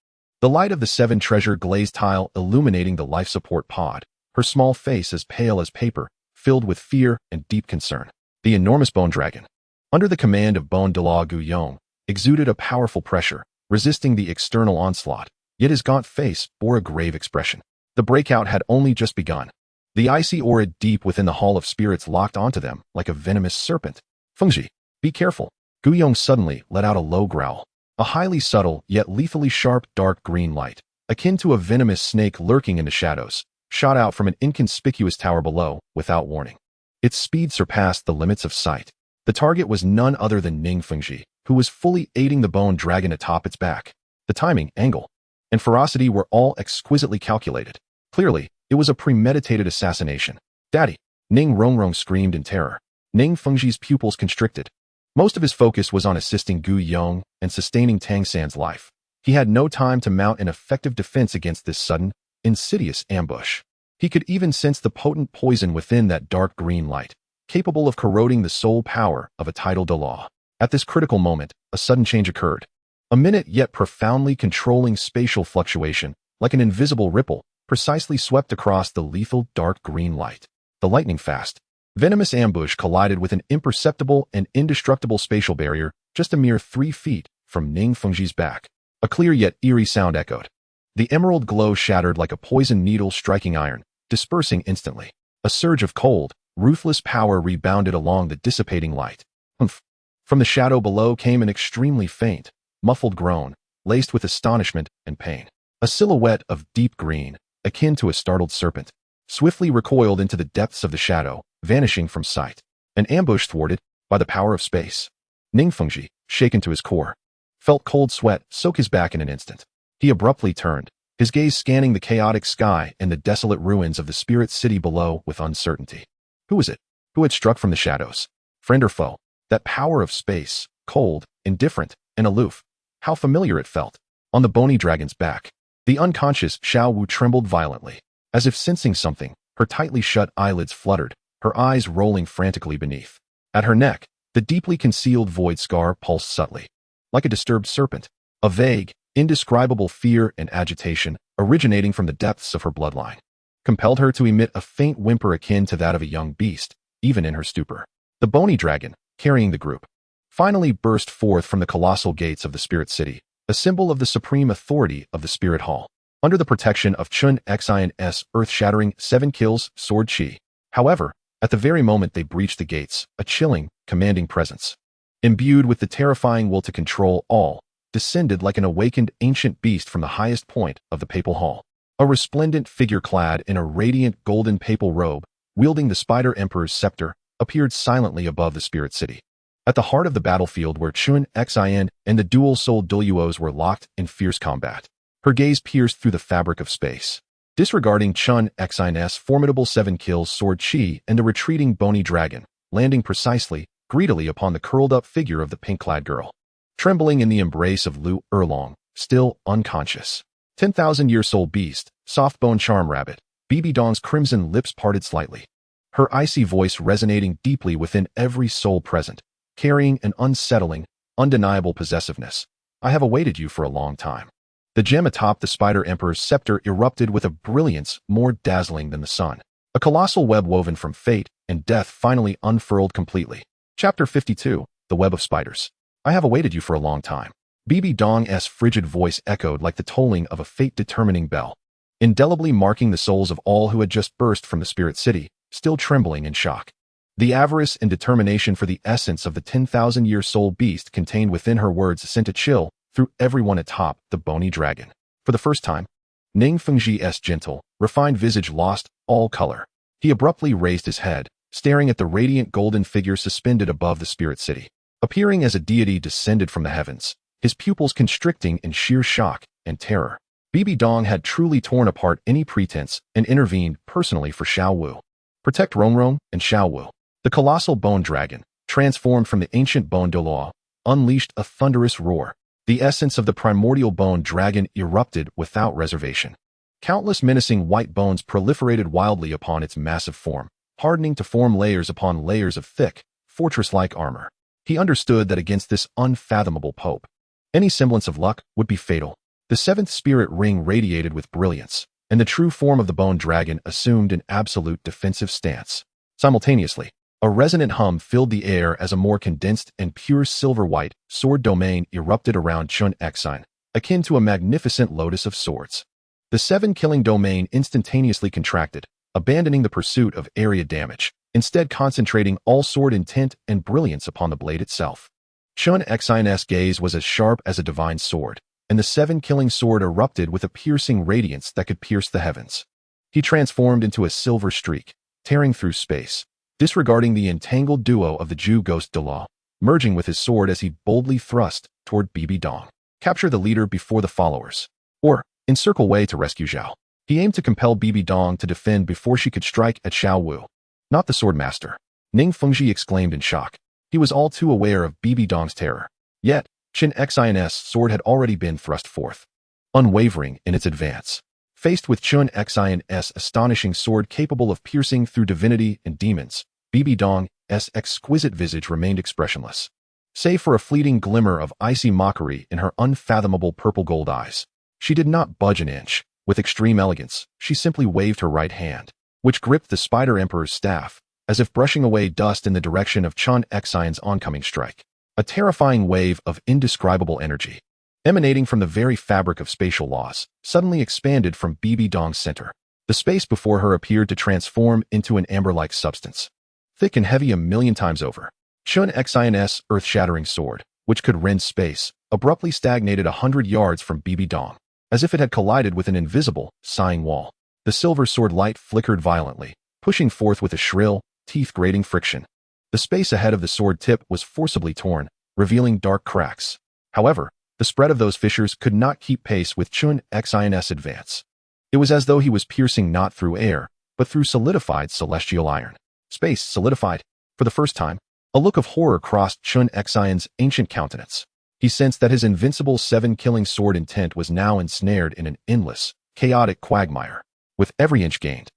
S1: the light of the 7 treasure glazed tile illuminating the life support pod, her small face as pale as paper, filled with fear and deep concern. The enormous Bone Dragon, under the command of Bone Douluo Guiyong, exuded a powerful pressure, resisting the external onslaught, yet his gaunt face bore a grave expression. The breakout had only just begun. The icy aura deep within the Hall of Spirits locked onto them like a venomous serpent. "Fengji, be careful." Guiyong suddenly let out a low growl. A highly subtle yet lethally sharp dark green light, akin to a venomous snake lurking in the shadows, shot out from an inconspicuous tower below without warning. Its speed surpassed the limits of sight. The target was none other than Ning Fengji, who was fully aiding the Bone Dragon atop its back. The timing, angle, and ferocity were all exquisitely calculated. Clearly, it was a premeditated assassination. "Daddy!" Ning Rongrong screamed in terror. Ning Fengji's pupils constricted. Most of his focus was on assisting Gu Yong and sustaining Tang San's life. He had no time to mount an effective defense against this sudden, insidious ambush. He could even sense the potent poison within that dark green light, capable of corroding the soul power of a tidal Douluo. At this critical moment, a sudden change occurred. A minute yet profoundly controlling spatial fluctuation, like an invisible ripple, precisely swept across the lethal dark green light. The lightning-fast, venomous ambush collided with an imperceptible and indestructible spatial barrier just a mere 3 feet from Ning Fengji's back. A clear yet eerie sound echoed. The emerald glow shattered like a poisoned needle striking iron, dispersing instantly. A surge of cold, ruthless power rebounded along the dissipating light. "Humph!" From the shadow below came an extremely faint, muffled groan, laced with astonishment and pain. A silhouette of deep green, akin to a startled serpent, swiftly recoiled into the depths of the shadow, vanishing from sight. An ambush thwarted by the power of space. Ning Fengji, shaken to his core, felt cold sweat soak his back in an instant. He abruptly turned, his gaze scanning the chaotic sky and the desolate ruins of the spirit city below with uncertainty. Who was it? Who had struck from the shadows? Friend or foe? That power of space, cold, indifferent, and aloof. How familiar it felt. On the bony dragon's back, the unconscious Xiao Wu trembled violently. As if sensing something, her tightly shut eyelids fluttered, her eyes rolling frantically beneath. At her neck, the deeply concealed void scar pulsed subtly. Like a disturbed serpent, a vague, indescribable fear and agitation, originating from the depths of her bloodline, compelled her to emit a faint whimper akin to that of a young beast, even in her stupor. The bony dragon, carrying the group, finally burst forth from the colossal gates of the spirit city, a symbol of the supreme authority of the spirit hall, under the protection of Qian Renxue's earth-shattering 7 kills sword chi. However, at the very moment they breached the gates, a chilling, commanding presence, imbued with the terrifying will to control all, descended like an awakened ancient beast from the highest point of the papal hall. A resplendent figure clad in a radiant golden papal robe, wielding the Spider Emperor's scepter, appeared silently above the spirit city. At the heart of the battlefield where Qian Renxue and the dual-souled Douluos were locked in fierce combat, her gaze pierced through the fabric of space. Disregarding Qian Renxue's formidable 7 kills sword chi and the retreating bony dragon, landing precisely, greedily upon the curled-up figure of the pink-clad girl, trembling in the embrace of Lu Erlong, still unconscious. 10,000-year-soul beast, soft-bone charm rabbit, Bibi Dong's crimson lips parted slightly, her icy voice resonating deeply within every soul present, carrying an unsettling, undeniable possessiveness. I have awaited you for a long time. The gem atop the Spider Emperor's scepter erupted with a brilliance more dazzling than the sun. A colossal web woven from fate and death finally unfurled completely. Chapter 52, The Web of Spiders. I have awaited you for a long time. Bibi Dong's frigid voice echoed like the tolling of a fate-determining bell, indelibly marking the souls of all who had just burst from the spirit city, still trembling in shock. The avarice and determination for the essence of the 10,000-year soul beast contained within her words sent a chill through everyone atop the bony dragon. For the first time, Ning Fengji's gentle, refined visage lost all color. He abruptly raised his head, staring at the radiant golden figure suspended above the spirit city. Appearing as a deity descended from the heavens, his pupils constricting in sheer shock and terror. Bibi Dong had truly torn apart any pretense and intervened personally for Xiao Wu. Protect Rongrong and Xiao Wu. The colossal bone dragon, transformed from the ancient bone Douluo, unleashed a thunderous roar. The essence of the primordial bone dragon erupted without reservation. Countless menacing white bones proliferated wildly upon its massive form, hardening to form layers upon layers of thick, fortress-like armor. He understood that against this unfathomable pope, any semblance of luck would be fatal. The 7th spirit ring radiated with brilliance, and the true form of the bone dragon assumed an absolute defensive stance. Simultaneously, a resonant hum filled the air as a more condensed and pure silver-white sword domain erupted around Qian Renxue, akin to a magnificent lotus of swords. The 7-killing domain instantaneously contracted, abandoning the pursuit of area damage, instead concentrating all sword intent and brilliance upon the blade itself. Qian Renxue's gaze was as sharp as a divine sword, and the 7-killing sword erupted with a piercing radiance that could pierce the heavens. He transformed into a silver streak, tearing through space, disregarding the entangled duo of the Jew ghost Douluo, merging with his sword as he boldly thrust toward Bibi Dong. Capture the leader before the followers. Or, encircle Wei to rescue Zhao. He aimed to compel Bibi Dong to defend before she could strike at Xiao Wu. Not the sword master. Ning Fengji exclaimed in shock. He was all too aware of Bibi Dong's terror. Yet, Qian Renxue's sword had already been thrust forth, unwavering in its advance. Faced with Qian Renxue's astonishing sword capable of piercing through divinity and demons, Bibi Dong's exquisite visage remained expressionless, save for a fleeting glimmer of icy mockery in her unfathomable purple-gold eyes. She did not budge an inch. With extreme elegance, she simply waved her right hand, which gripped the Spider Emperor's staff, as if brushing away dust in the direction of Qian Renxue's oncoming strike. A terrifying wave of indescribable energy, emanating from the very fabric of spatial laws, suddenly expanded from Bibi Dong's center. The space before her appeared to transform into an amber-like substance, thick and heavy 1,000,000 times over. Qian Renxue's earth-shattering sword, which could rend space, abruptly stagnated 100 yards from Bibi Dong, as if it had collided with an invisible, sighing wall. The silver sword light flickered violently, pushing forth with a shrill, teeth-grating friction. The space ahead of the sword tip was forcibly torn, revealing dark cracks. However, the spread of those fissures could not keep pace with Qian Renxue's advance. It was as though he was piercing not through air, but through solidified celestial iron. Space solidified. For the first time, a look of horror crossed Qian Renxue's ancient countenance. He sensed that his invincible seven-killing sword intent was now ensnared in an endless, chaotic quagmire. With every inch gained,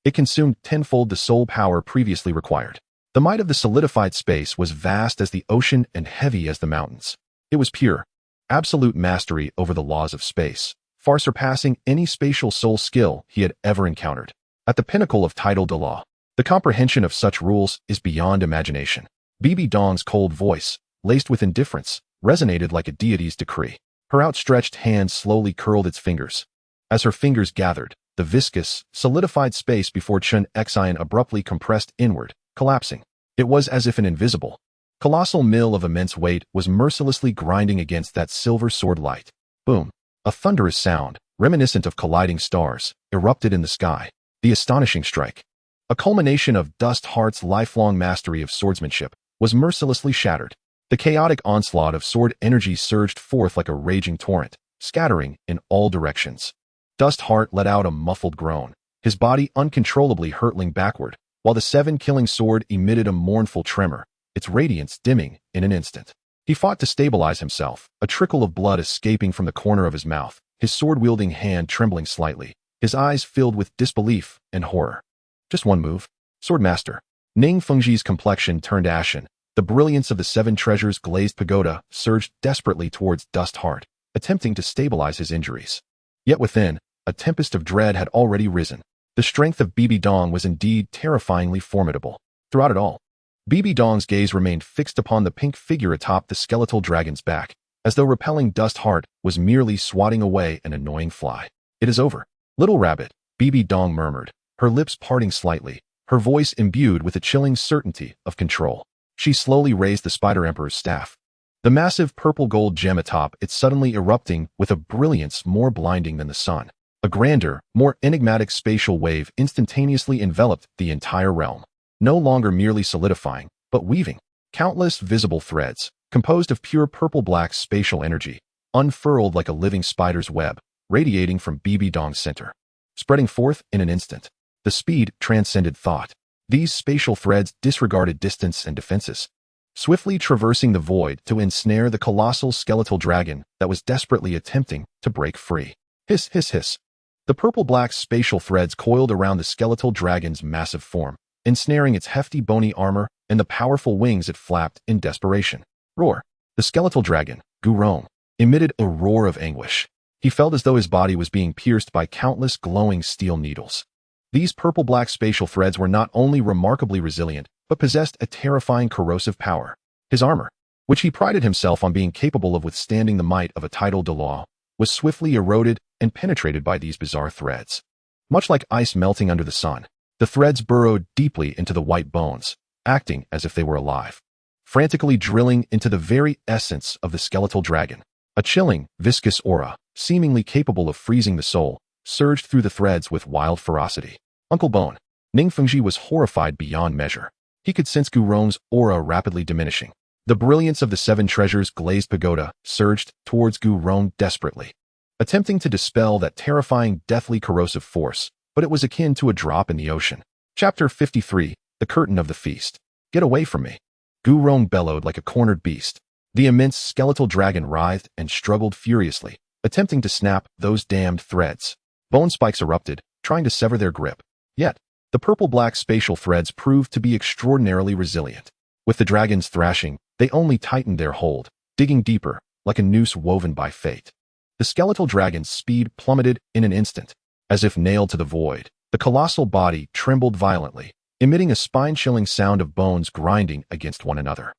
S1: it consumed tenfold the soul power previously required. The might of the solidified space was vast as the ocean and heavy as the mountains. It was pure, absolute mastery over the laws of space, far surpassing any spatial soul skill he had ever encountered. At the pinnacle of tidal Douluo, the comprehension of such rules is beyond imagination. Bibi Dong's cold voice, laced with indifference, resonated like a deity's decree. Her outstretched hand slowly curled its fingers. As her fingers gathered, the viscous, solidified space before Qian Renxue abruptly compressed inward, collapsing. It was as if an invisible, colossal mill of immense weight was mercilessly grinding against that silver sword light. Boom! A thunderous sound, reminiscent of colliding stars, erupted in the sky. The astonishing strike, a culmination of Dust Heart's lifelong mastery of swordsmanship, was mercilessly shattered. The chaotic onslaught of sword energy surged forth like a raging torrent, scattering in all directions. Dust Heart let out a muffled groan, his body uncontrollably hurtling backward, while the seven-killing sword emitted a mournful tremor, its radiance dimming in an instant. He fought to stabilize himself, a trickle of blood escaping from the corner of his mouth, his sword-wielding hand trembling slightly, his eyes filled with disbelief and horror. Just one move. Swordmaster. Ning Fengji's complexion turned ashen. The brilliance of the seven treasures glazed pagoda surged desperately towards Dust Heart, attempting to stabilize his injuries. Yet within, a tempest of dread had already risen. The strength of Bibi Dong was indeed terrifyingly formidable. Throughout it all, Bibi Dong's gaze remained fixed upon the pink figure atop the skeletal dragon's back, as though repelling Dust Heart was merely swatting away an annoying fly. It is over. Little rabbit, Bibi Dong murmured, her lips parting slightly, her voice imbued with a chilling certainty of control. She slowly raised the Spider Emperor's staff. The massive purple-gold gem atop it suddenly erupting with a brilliance more blinding than the sun. A grander, more enigmatic spatial wave instantaneously enveloped the entire realm, no longer merely solidifying, but weaving. Countless visible threads, composed of pure purple-black spatial energy, unfurled like a living spider's web, radiating from Bibi Dong's center. Spreading forth in an instant. The speed transcended thought. These spatial threads disregarded distance and defenses, swiftly traversing the void to ensnare the colossal skeletal dragon that was desperately attempting to break free. Hiss, hiss, hiss. The purple-black spatial threads coiled around the skeletal dragon's massive form, ensnaring its hefty bony armor and the powerful wings it flapped in desperation. Roar. The skeletal dragon, Gurong, emitted a roar of anguish. He felt as though his body was being pierced by countless glowing steel needles. These purple-black spatial threads were not only remarkably resilient, but possessed a terrifying corrosive power. His armor, which he prided himself on being capable of withstanding the might of a tidal Douluo, was swiftly eroded and penetrated by these bizarre threads. Much like ice melting under the sun, the threads burrowed deeply into the white bones, acting as if they were alive, frantically drilling into the very essence of the skeletal dragon. A chilling, viscous aura, seemingly capable of freezing the soul, surged through the threads with wild ferocity. Uncle Bone. Ning Fengji was horrified beyond measure. He could sense Gurong's aura rapidly diminishing. The brilliance of the seven treasures glazed pagoda surged towards Gurong desperately, attempting to dispel that terrifying, deathly corrosive force, but it was akin to a drop in the ocean. Chapter 53, The Curtain of the Feast. Get away from me. Gurong bellowed like a cornered beast. The immense skeletal dragon writhed and struggled furiously, attempting to snap those damned threads. Bone spikes erupted, trying to sever their grip. Yet, the purple-black spatial threads proved to be extraordinarily resilient. With the dragon's thrashing, they only tightened their hold, digging deeper, like a noose woven by fate. The skeletal dragon's speed plummeted in an instant. As if nailed to the void, the colossal body trembled violently, emitting a spine-chilling sound of bones grinding against one another.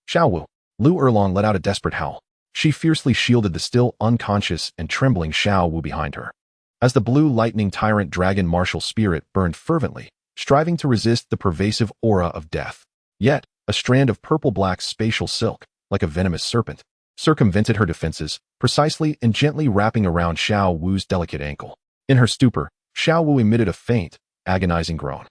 S1: Xiaowu. Lu Erlong let out a desperate howl. She fiercely shielded the still unconscious and trembling Xiaowu behind her. As the blue lightning tyrant dragon martial spirit burned fervently, striving to resist the pervasive aura of death. Yet, a strand of purple-black spatial silk, like a venomous serpent, circumvented her defenses, precisely and gently wrapping around Xiao Wu's delicate ankle. In her stupor, Xiao Wu emitted a faint, agonizing groan.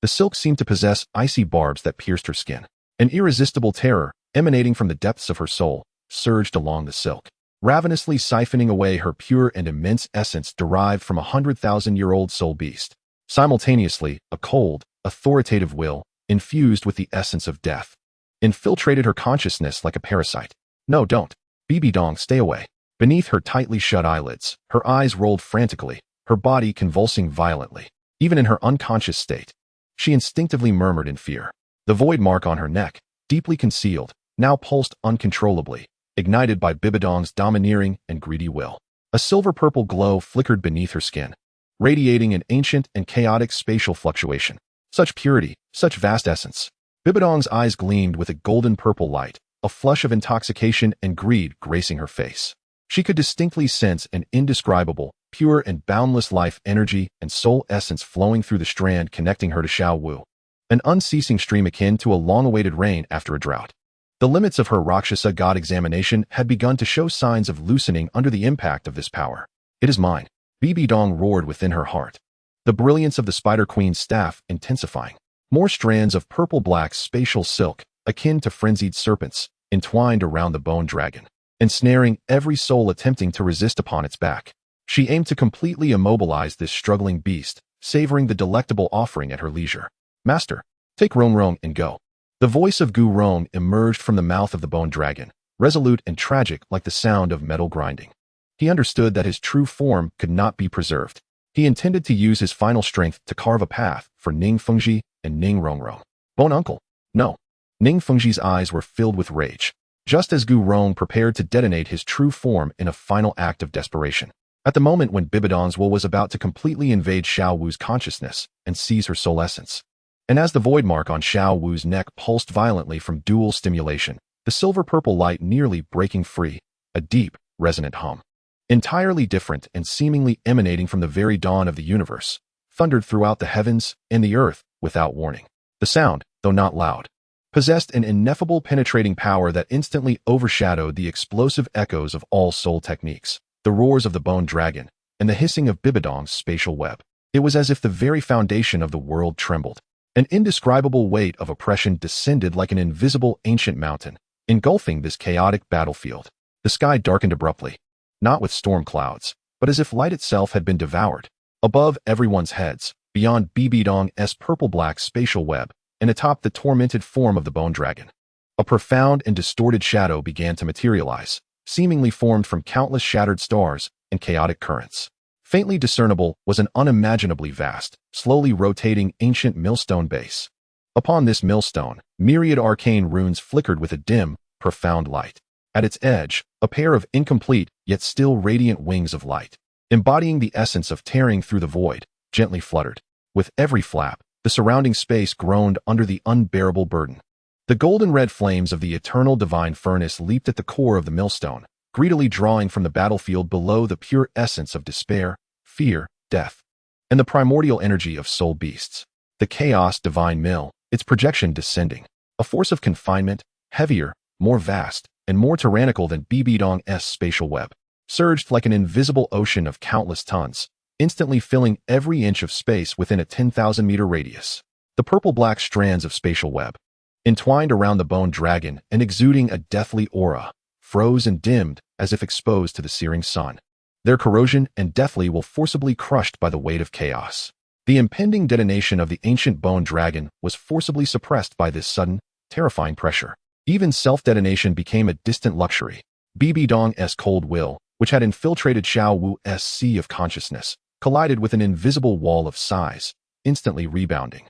S1: The silk seemed to possess icy barbs that pierced her skin. An irresistible terror, emanating from the depths of her soul, surged along the silk, ravenously siphoning away her pure and immense essence derived from a 100,000-year-old soul beast. Simultaneously, a cold, authoritative will, infused with the essence of death, infiltrated her consciousness like a parasite. No, don't. Bibi Dong, stay away. Beneath her tightly shut eyelids, her eyes rolled frantically, her body convulsing violently. Even in her unconscious state, she instinctively murmured in fear. The void mark on her neck, deeply concealed, now pulsed uncontrollably, ignited by Bibi Dong's domineering and greedy will. A silver-purple glow flickered beneath her skin, radiating an ancient and chaotic spatial fluctuation. Such purity, such vast essence. Bibi Dong's eyes gleamed with a golden-purple light, a flush of intoxication and greed gracing her face. She could distinctly sense an indescribable, pure and boundless life energy and soul essence flowing through the strand connecting her to Xiao Wu, an unceasing stream akin to a long-awaited rain after a drought. The limits of her Rakshasa god examination had begun to show signs of loosening under the impact of this power. It is mine, Bibi Dong roared within her heart, the brilliance of the Spider Queen's staff intensifying. More strands of purple-black spatial silk, akin to frenzied serpents, entwined around the bone dragon, ensnaring every soul attempting to resist upon its back. She aimed to completely immobilize this struggling beast, savoring the delectable offering at her leisure. Master, take Rong and go. The voice of Gu Rong emerged from the mouth of the bone dragon, resolute and tragic like the sound of metal grinding. He understood that his true form could not be preserved. He intended to use his final strength to carve a path for Ning Fengji and Ning Rongrong. Bone uncle, no. Ning Fengji's eyes were filled with rage, just as Gu Rong prepared to detonate his true form in a final act of desperation. At the moment when Bibi Dong's will was about to completely invade Xiao Wu's consciousness and seize her soul essence. And as the void mark on Xiao Wu's neck pulsed violently from dual stimulation, the silver-purple light nearly breaking free, a deep, resonant hum, entirely different and seemingly emanating from the very dawn of the universe, thundered throughout the heavens and the earth without warning. The sound, though not loud, possessed an ineffable penetrating power that instantly overshadowed the explosive echoes of all soul techniques, the roars of the bone dragon, and the hissing of Bibi Dong's spatial web. It was as if the very foundation of the world trembled. An indescribable weight of oppression descended like an invisible ancient mountain, engulfing this chaotic battlefield. The sky darkened abruptly, not with storm clouds, but as if light itself had been devoured. Above everyone's heads, beyond Bibi Dong's purple-black spatial web, and atop the tormented form of the bone dragon, a profound and distorted shadow began to materialize, seemingly formed from countless shattered stars and chaotic currents. Faintly discernible was an unimaginably vast, slowly rotating ancient millstone base. Upon this millstone, myriad arcane runes flickered with a dim, profound light. At its edge, a pair of incomplete, yet still radiant wings of light, embodying the essence of tearing through the void, gently fluttered. With every flap, the surrounding space groaned under the unbearable burden. The golden-red flames of the eternal divine furnace leaped at the core of the millstone, greedily drawing from the battlefield below the pure essence of despair, fear, death, and the primordial energy of soul beasts. The chaos divine mill, its projection descending, a force of confinement, heavier, more vast, and more tyrannical than Bibi Dong's spatial web, surged like an invisible ocean of countless tons, instantly filling every inch of space within a 10,000-meter radius. The purple-black strands of spatial web, entwined around the bone dragon and exuding a deathly aura, froze and dimmed as if exposed to the searing sun. Their corrosion and deathly will forcibly crushed by the weight of chaos. The impending detonation of the ancient bone dragon was forcibly suppressed by this sudden, terrifying pressure. Even self-detonation became a distant luxury. Bibi Dong's cold will, which had infiltrated Xiao Wu's sea of consciousness, collided with an invisible wall of size, instantly rebounding.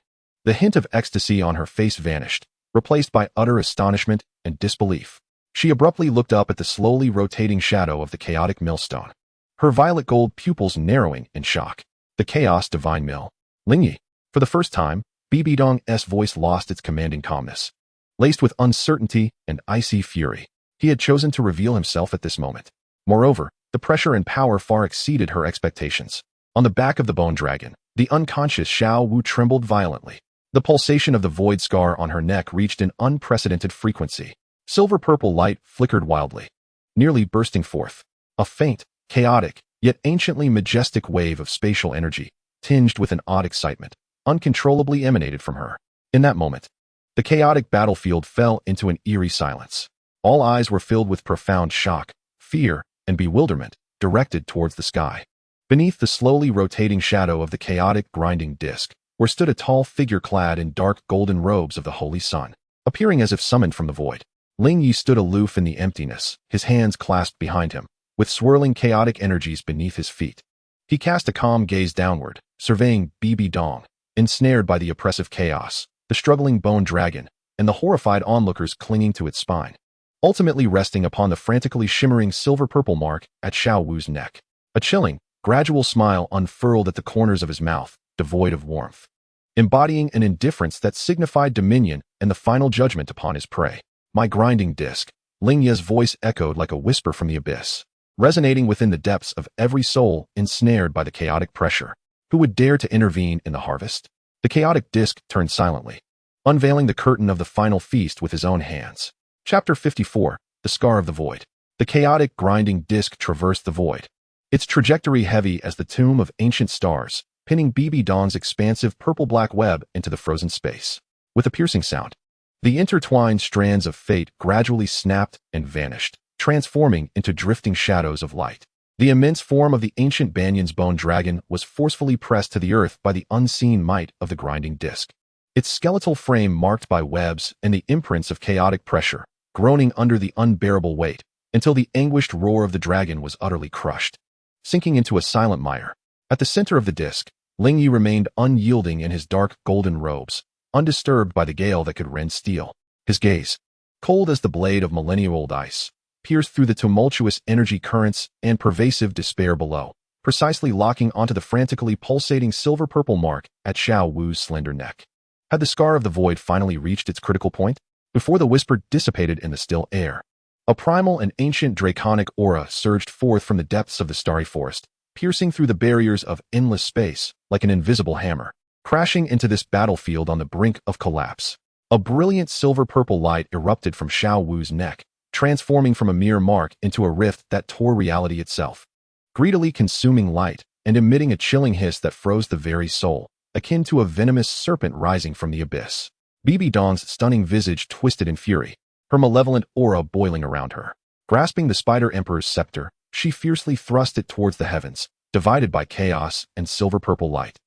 S1: The hint of ecstasy on her face vanished, replaced by utter astonishment and disbelief. She abruptly looked up at the slowly rotating shadow of the chaotic millstone, her violet gold pupils narrowing in shock. The chaos divine mill. Ling Ye. For the first time, Bibi Dong's voice lost its commanding calmness. Laced with uncertainty and icy fury, he had chosen to reveal himself at this moment. Moreover, the pressure and power far exceeded her expectations. On the back of the bone dragon, the unconscious Xiao Wu trembled violently. The pulsation of the void scar on her neck reached an unprecedented frequency. Silver-purple light flickered wildly, nearly bursting forth. A faint, chaotic, yet anciently majestic wave of spatial energy, tinged with an odd excitement, uncontrollably emanated from her. In that moment, the chaotic battlefield fell into an eerie silence. All eyes were filled with profound shock, fear, and bewilderment, directed towards the sky. Beneath the slowly rotating shadow of the chaotic grinding disk, where stood a tall figure clad in dark golden robes of the holy sun, appearing as if summoned from the void. Ling Ye stood aloof in the emptiness, his hands clasped behind him, with swirling chaotic energies beneath his feet. He cast a calm gaze downward, surveying Bibi Dong, ensnared by the oppressive chaos, the struggling bone dragon, and the horrified onlookers clinging to its spine, ultimately resting upon the frantically shimmering silver-purple mark at Xiao Wu's neck. A chilling, gradual smile unfurled at the corners of his mouth, devoid of warmth, embodying an indifference that signified dominion and the final judgment upon his prey. My grinding disk, Ling Ye's voice echoed like a whisper from the abyss, resonating within the depths of every soul ensnared by the chaotic pressure. Who would dare to intervene in the harvest? The chaotic disk turned silently, unveiling the curtain of the final feast with his own hands. Chapter 54, The Scar of the Void. The chaotic grinding disk traversed the void, its trajectory heavy as the tomb of ancient stars, pinning Bibi Dong's expansive purple-black web into the frozen space. With a piercing sound, the intertwined strands of fate gradually snapped and vanished, transforming into drifting shadows of light. The immense form of the ancient Banyan's bone dragon was forcefully pressed to the earth by the unseen might of the grinding disk. Its skeletal frame marked by webs and the imprints of chaotic pressure, groaning under the unbearable weight, until the anguished roar of the dragon was utterly crushed, sinking into a silent mire. At the center of the disk, Ling Ye remained unyielding in his dark golden robes, undisturbed by the gale that could rend steel. His gaze, cold as the blade of millennial-old ice, pierced through the tumultuous energy currents and pervasive despair below, precisely locking onto the frantically pulsating silver-purple mark at Xiao Wu's slender neck. Had the scar of the void finally reached its critical point? Before the whisper dissipated in the still air, a primal and ancient draconic aura surged forth from the depths of the starry forest, piercing through the barriers of endless space like an invisible hammer, crashing into this battlefield on the brink of collapse. A brilliant silver-purple light erupted from Xiao Wu's neck, transforming from a mere mark into a rift that tore reality itself, greedily consuming light and emitting a chilling hiss that froze the very soul, akin to a venomous serpent rising from the abyss. Bibi Dong's stunning visage twisted in fury, her malevolent aura boiling around her. Grasping the Spider Emperor's scepter, she fiercely thrust it towards the heavens, divided by chaos and silver-purple light.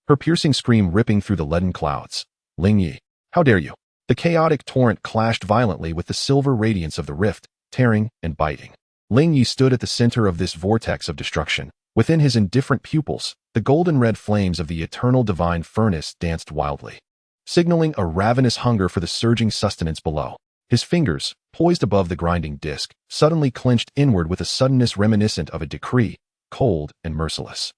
S1: Her piercing scream ripping through the leaden clouds. Ling Ye, how dare you? The chaotic torrent clashed violently with the silver radiance of the rift, tearing and biting. Ling Ye stood at the center of this vortex of destruction. Within his indifferent pupils, the golden-red flames of the eternal divine furnace danced wildly, signaling a ravenous hunger for the surging sustenance below. His fingers, poised above the grinding disk, suddenly clenched inward with a suddenness reminiscent of a decree, cold and merciless.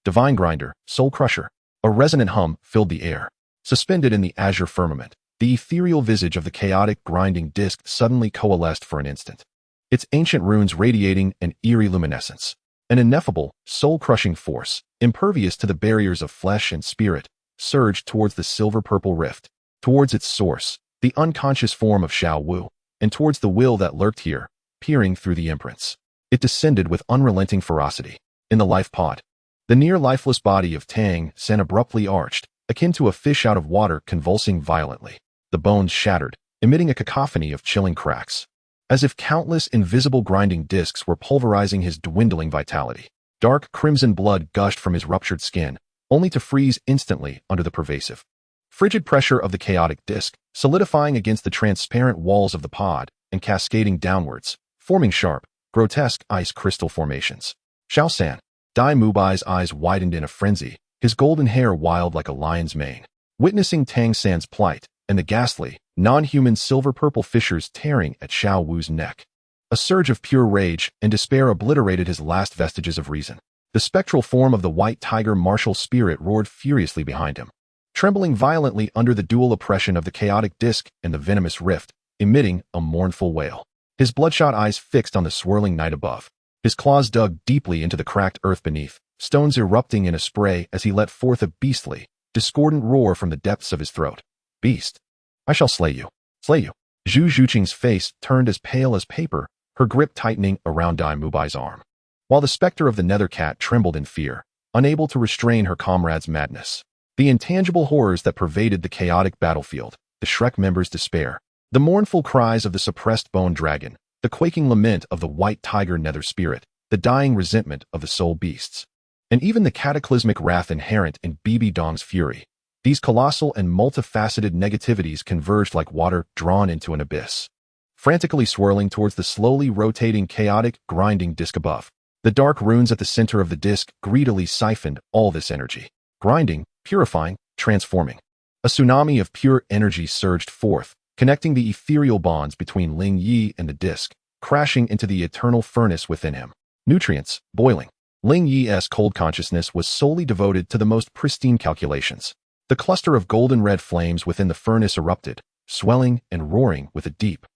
S1: Divine grinder, soul crusher. A resonant hum filled the air. Suspended in the azure firmament, the ethereal visage of the chaotic grinding disk suddenly coalesced for an instant, its ancient runes radiating an eerie luminescence. An ineffable, soul-crushing force, impervious to the barriers of flesh and spirit, surged towards the silver-purple rift, towards its source, the unconscious form of Xiao Wu, and towards the will that lurked here, peering through the imprints. It descended with unrelenting ferocity. In the life pod, the near-lifeless body of Tang San abruptly arched, akin to a fish out of water convulsing violently. The bones shattered, emitting a cacophony of chilling cracks, as if countless invisible grinding discs were pulverizing his dwindling vitality. Dark crimson blood gushed from his ruptured skin, only to freeze instantly under the pervasive, frigid pressure of the chaotic disc, solidifying against the transparent walls of the pod and cascading downwards, forming sharp, grotesque ice crystal formations. Xiao San, Dai Mubai's eyes widened in a frenzy, his golden hair wild like a lion's mane. Witnessing Tang San's plight, and the ghastly, non-human silver-purple fissures tearing at Xiao Wu's neck, a surge of pure rage and despair obliterated his last vestiges of reason. The spectral form of the white tiger martial spirit roared furiously behind him, trembling violently under the dual oppression of the chaotic disc and the venomous rift, emitting a mournful wail. His bloodshot eyes fixed on the swirling night above. His claws dug deeply into the cracked earth beneath, stones erupting in a spray as he let forth a beastly, discordant roar from the depths of his throat. Beast, I shall slay you. Slay you. Zhu Zhuqing's face turned as pale as paper, her grip tightening around Dai Mubai's arm. While the specter of the nether cat trembled in fear, unable to restrain her comrades' madness. The intangible horrors that pervaded the chaotic battlefield, the Shrek members' despair, the mournful cries of the suppressed bone dragon, the quaking lament of the white tiger nether spirit, the dying resentment of the soul beasts, and even the cataclysmic wrath inherent in Bibi Dong's fury. These colossal and multifaceted negativities converged like water drawn into an abyss, frantically swirling towards the slowly rotating, chaotic, grinding disk above. The dark runes at the center of the disk greedily siphoned all this energy, grinding, purifying, transforming. A tsunami of pure energy surged forth, connecting the ethereal bonds between Ling Ye and the disk, crashing into the eternal furnace within him. Nutrients, boiling. Ling Ye's cold consciousness was solely devoted to the most pristine calculations. The cluster of golden-red flames within the furnace erupted, swelling and roaring with a deep,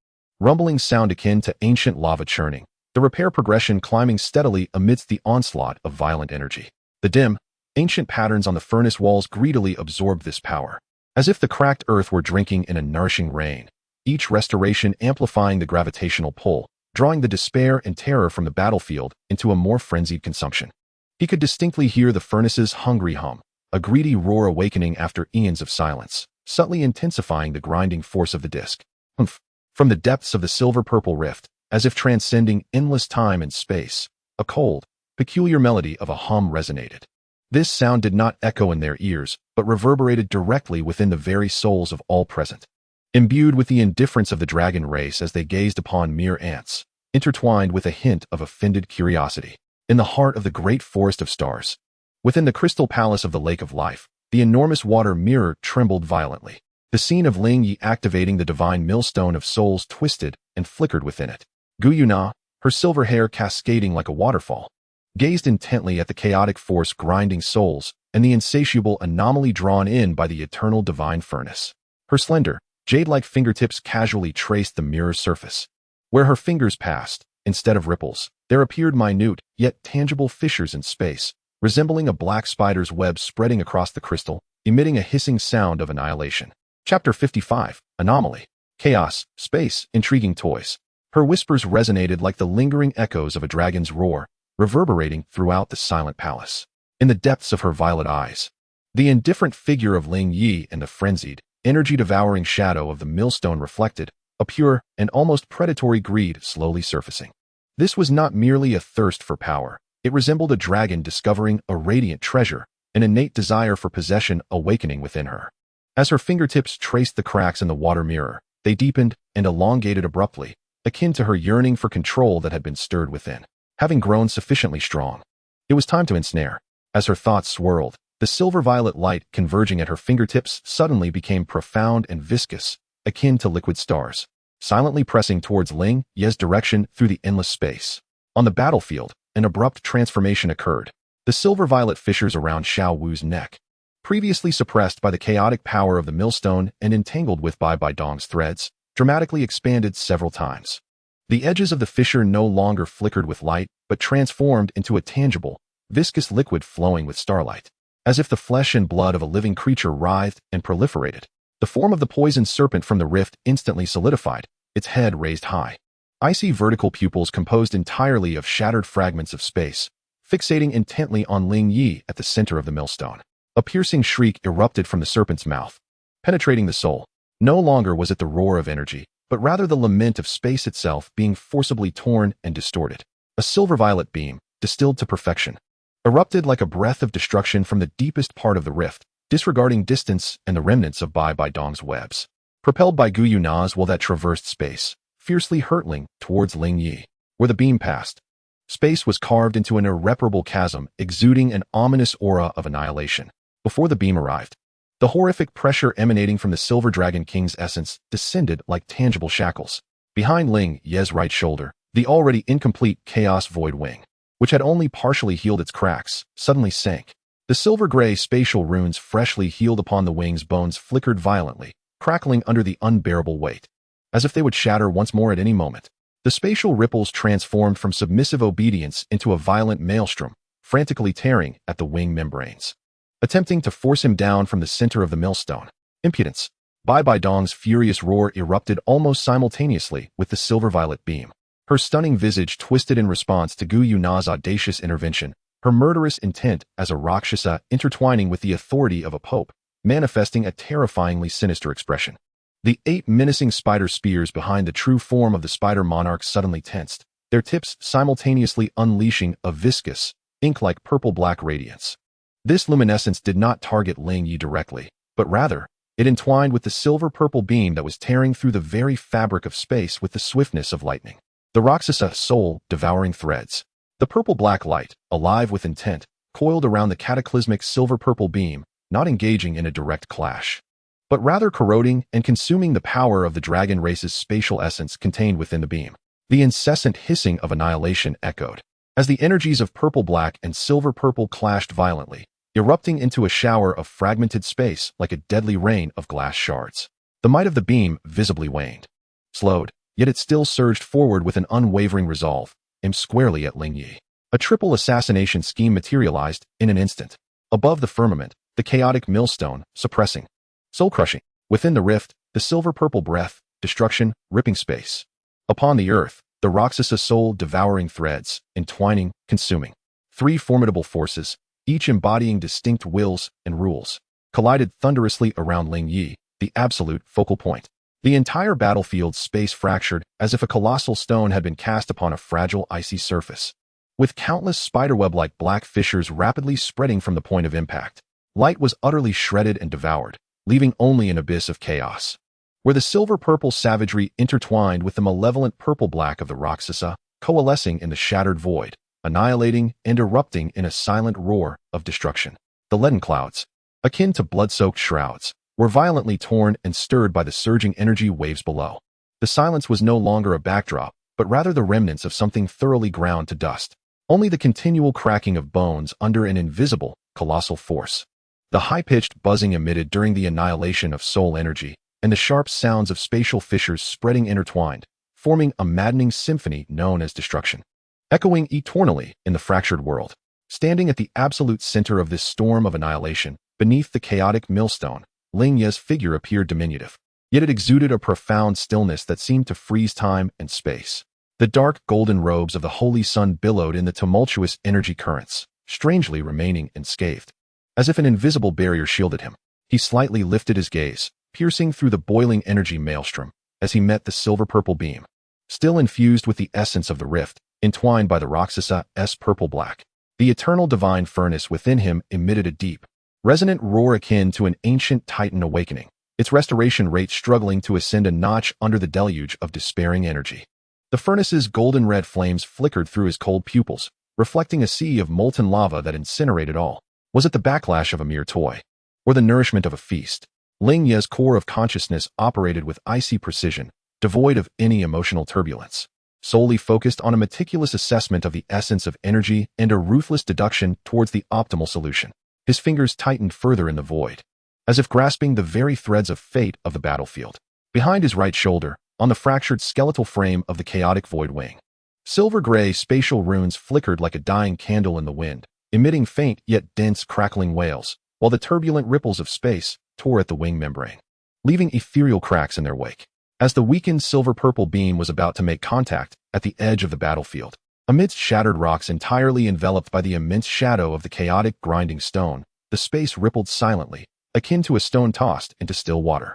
S1: rumbling sound akin to ancient lava churning, the repair progression climbing steadily amidst the onslaught of violent energy. The dim, ancient patterns on the furnace walls greedily absorbed this power, as if the cracked earth were drinking in a nourishing rain, each restoration amplifying the gravitational pull, drawing the despair and terror from the battlefield into a more frenzied consumption. He could distinctly hear the furnace's hungry hum, a greedy roar awakening after eons of silence, subtly intensifying the grinding force of the disk. Humph! From the depths of the silver-purple rift, as if transcending endless time and space, a cold, peculiar melody of a hum resonated. This sound did not echo in their ears, but reverberated directly within the very souls of all present. Imbued with the indifference of the dragon race as they gazed upon mere ants, intertwined with a hint of offended curiosity. In the heart of the great forest of stars, within the crystal palace of the Lake of Life, the enormous water mirror trembled violently. The scene of Ling Ye activating the divine millstone of souls twisted and flickered within it. Gu Yuna, her silver hair cascading like a waterfall, gazed intently at the chaotic force grinding souls and the insatiable anomaly drawn in by the eternal divine furnace. Her slender, jade-like fingertips casually traced the mirror's surface. Where her fingers passed, instead of ripples, there appeared minute, yet tangible fissures in space, resembling a black spider's web spreading across the crystal, emitting a hissing sound of annihilation. Chapter 55, Anomaly. Chaos, Space, Intriguing Toys. Her whispers resonated like the lingering echoes of a dragon's roar, reverberating throughout the silent palace. In the depths of her violet eyes, the indifferent figure of Ling Ye and the frenzied, energy-devouring shadow of the millstone reflected, a pure and almost predatory greed slowly surfacing. This was not merely a thirst for power. It resembled a dragon discovering a radiant treasure, an innate desire for possession awakening within her. As her fingertips traced the cracks in the water mirror, they deepened and elongated abruptly, akin to her yearning for control that had been stirred within. Having grown sufficiently strong, it was time to ensnare. As her thoughts swirled, the silver-violet light converging at her fingertips suddenly became profound and viscous, akin to liquid stars, silently pressing towards Ling Ye's direction through the endless space. On the battlefield, an abrupt transformation occurred. The silver-violet fissures around Xiao Wu's neck, previously suppressed by the chaotic power of the millstone and entangled with Bibi Dong's threads, dramatically expanded several times. The edges of the fissure no longer flickered with light, but transformed into a tangible, viscous liquid flowing with starlight, as if the flesh and blood of a living creature writhed and proliferated. The form of the poisoned serpent from the rift instantly solidified, its head raised high. Icy vertical pupils composed entirely of shattered fragments of space, fixating intently on Ling Ye at the center of the millstone. A piercing shriek erupted from the serpent's mouth, penetrating the soul. No longer was it the roar of energy, but rather the lament of space itself being forcibly torn and distorted. A silver-violet beam, distilled to perfection, erupted like a breath of destruction from the deepest part of the rift, disregarding distance and the remnants of Bibi Dong's webs. Propelled by Gu Yuna's will that traversed space, fiercely hurtling towards Ling Ye. Where the beam passed, space was carved into an irreparable chasm, exuding an ominous aura of annihilation. Before the beam arrived, the horrific pressure emanating from the Silver Dragon King's essence descended like tangible shackles. Behind Ling Ye's right shoulder, the already incomplete Chaos Void Wing, which had only partially healed its cracks, suddenly sank. The silver-gray spatial runes freshly healed upon the wing's bones flickered violently, crackling under the unbearable weight, as if they would shatter once more at any moment. The spatial ripples transformed from submissive obedience into a violent maelstrom, frantically tearing at the wing membranes, attempting to force him down from the center of the millstone. Impudence! Bibi Dong's furious roar erupted almost simultaneously with the silver-violet beam. Her stunning visage twisted in response to Gu Yuna's audacious intervention, her murderous intent as a Rakshasa intertwining with the authority of a pope, manifesting a terrifyingly sinister expression. The 8 menacing spider spears behind the true form of the spider monarch suddenly tensed, their tips simultaneously unleashing a viscous, ink-like purple-black radiance. This luminescence did not target Ling Ye directly, but rather, it entwined with the silver-purple beam that was tearing through the very fabric of space with the swiftness of lightning. The Rakshasa soul devouring threads. The purple-black light, alive with intent, coiled around the cataclysmic silver-purple beam, not engaging in a direct clash, but rather corroding and consuming the power of the dragon race's spatial essence contained within the beam. The incessant hissing of annihilation echoed, as the energies of purple-black and silver-purple clashed violently, erupting into a shower of fragmented space like a deadly rain of glass shards. The might of the beam visibly waned, slowed, yet it still surged forward with an unwavering resolve, aimed squarely at Ling Ye. A triple assassination scheme materialized in an instant. Above the firmament, the chaotic millstone, suppressing, soul-crushing. Within the rift, the silver-purple breath, destruction, ripping space. Upon the earth, the Rakshasa soul devouring threads, entwining, consuming. 3 formidable forces, each embodying distinct wills and rules, collided thunderously around Ling Ye, the absolute focal point. The entire battlefield's space fractured as if a colossal stone had been cast upon a fragile icy surface, with countless spiderweb-like black fissures rapidly spreading from the point of impact. Light was utterly shredded and devoured, leaving only an abyss of chaos, where the silver-purple savagery intertwined with the malevolent purple-black of the Rakshasa, coalescing in the shattered void, annihilating and erupting in a silent roar of destruction. The leaden clouds, akin to blood-soaked shrouds, were violently torn and stirred by the surging energy waves below. The silence was no longer a backdrop, but rather the remnants of something thoroughly ground to dust. Only the continual cracking of bones under an invisible, colossal force. The high-pitched buzzing emitted during the annihilation of soul energy, and the sharp sounds of spatial fissures spreading intertwined, forming a maddening symphony known as destruction. Echoing eternally in the fractured world. Standing at the absolute center of this storm of annihilation, beneath the chaotic millstone, Ling Ye's figure appeared diminutive, yet it exuded a profound stillness that seemed to freeze time and space. The dark golden robes of the holy sun billowed in the tumultuous energy currents, strangely remaining unscathed, as if an invisible barrier shielded him. He slightly lifted his gaze, piercing through the boiling energy maelstrom, as he met the silver-purple beam, still infused with the essence of the rift, entwined by the Rakshasa-s purple-black. The eternal divine furnace within him emitted a deep, resonant roar akin to an ancient titan awakening, its restoration rate struggling to ascend a notch under the deluge of despairing energy. The furnace's golden-red flames flickered through his cold pupils, reflecting a sea of molten lava that incinerated all. Was it the backlash of a mere toy, or the nourishment of a feast? Ling Ye's core of consciousness operated with icy precision, devoid of any emotional turbulence, solely focused on a meticulous assessment of the essence of energy and a ruthless deduction towards the optimal solution. His fingers tightened further in the void, as if grasping the very threads of fate of the battlefield. Behind his right shoulder, on the fractured skeletal frame of the chaotic void wing, silver-gray spatial runes flickered like a dying candle in the wind, emitting faint yet dense crackling wails, while the turbulent ripples of space tore at the wing membrane, leaving ethereal cracks in their wake. As the weakened silver-purple beam was about to make contact at the edge of the battlefield, amidst shattered rocks entirely enveloped by the immense shadow of the chaotic grinding stone, the space rippled silently, akin to a stone tossed into still water.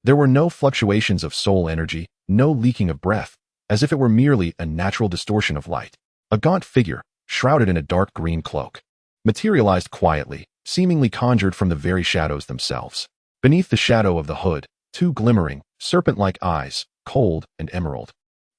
S1: There were no fluctuations of soul energy, no leaking of breath, as if it were merely a natural distortion of light. A gaunt figure, shrouded in a dark green cloak, materialized quietly, seemingly conjured from the very shadows themselves. Beneath the shadow of the hood, 2 glimmering, serpent-like eyes, cold and emerald,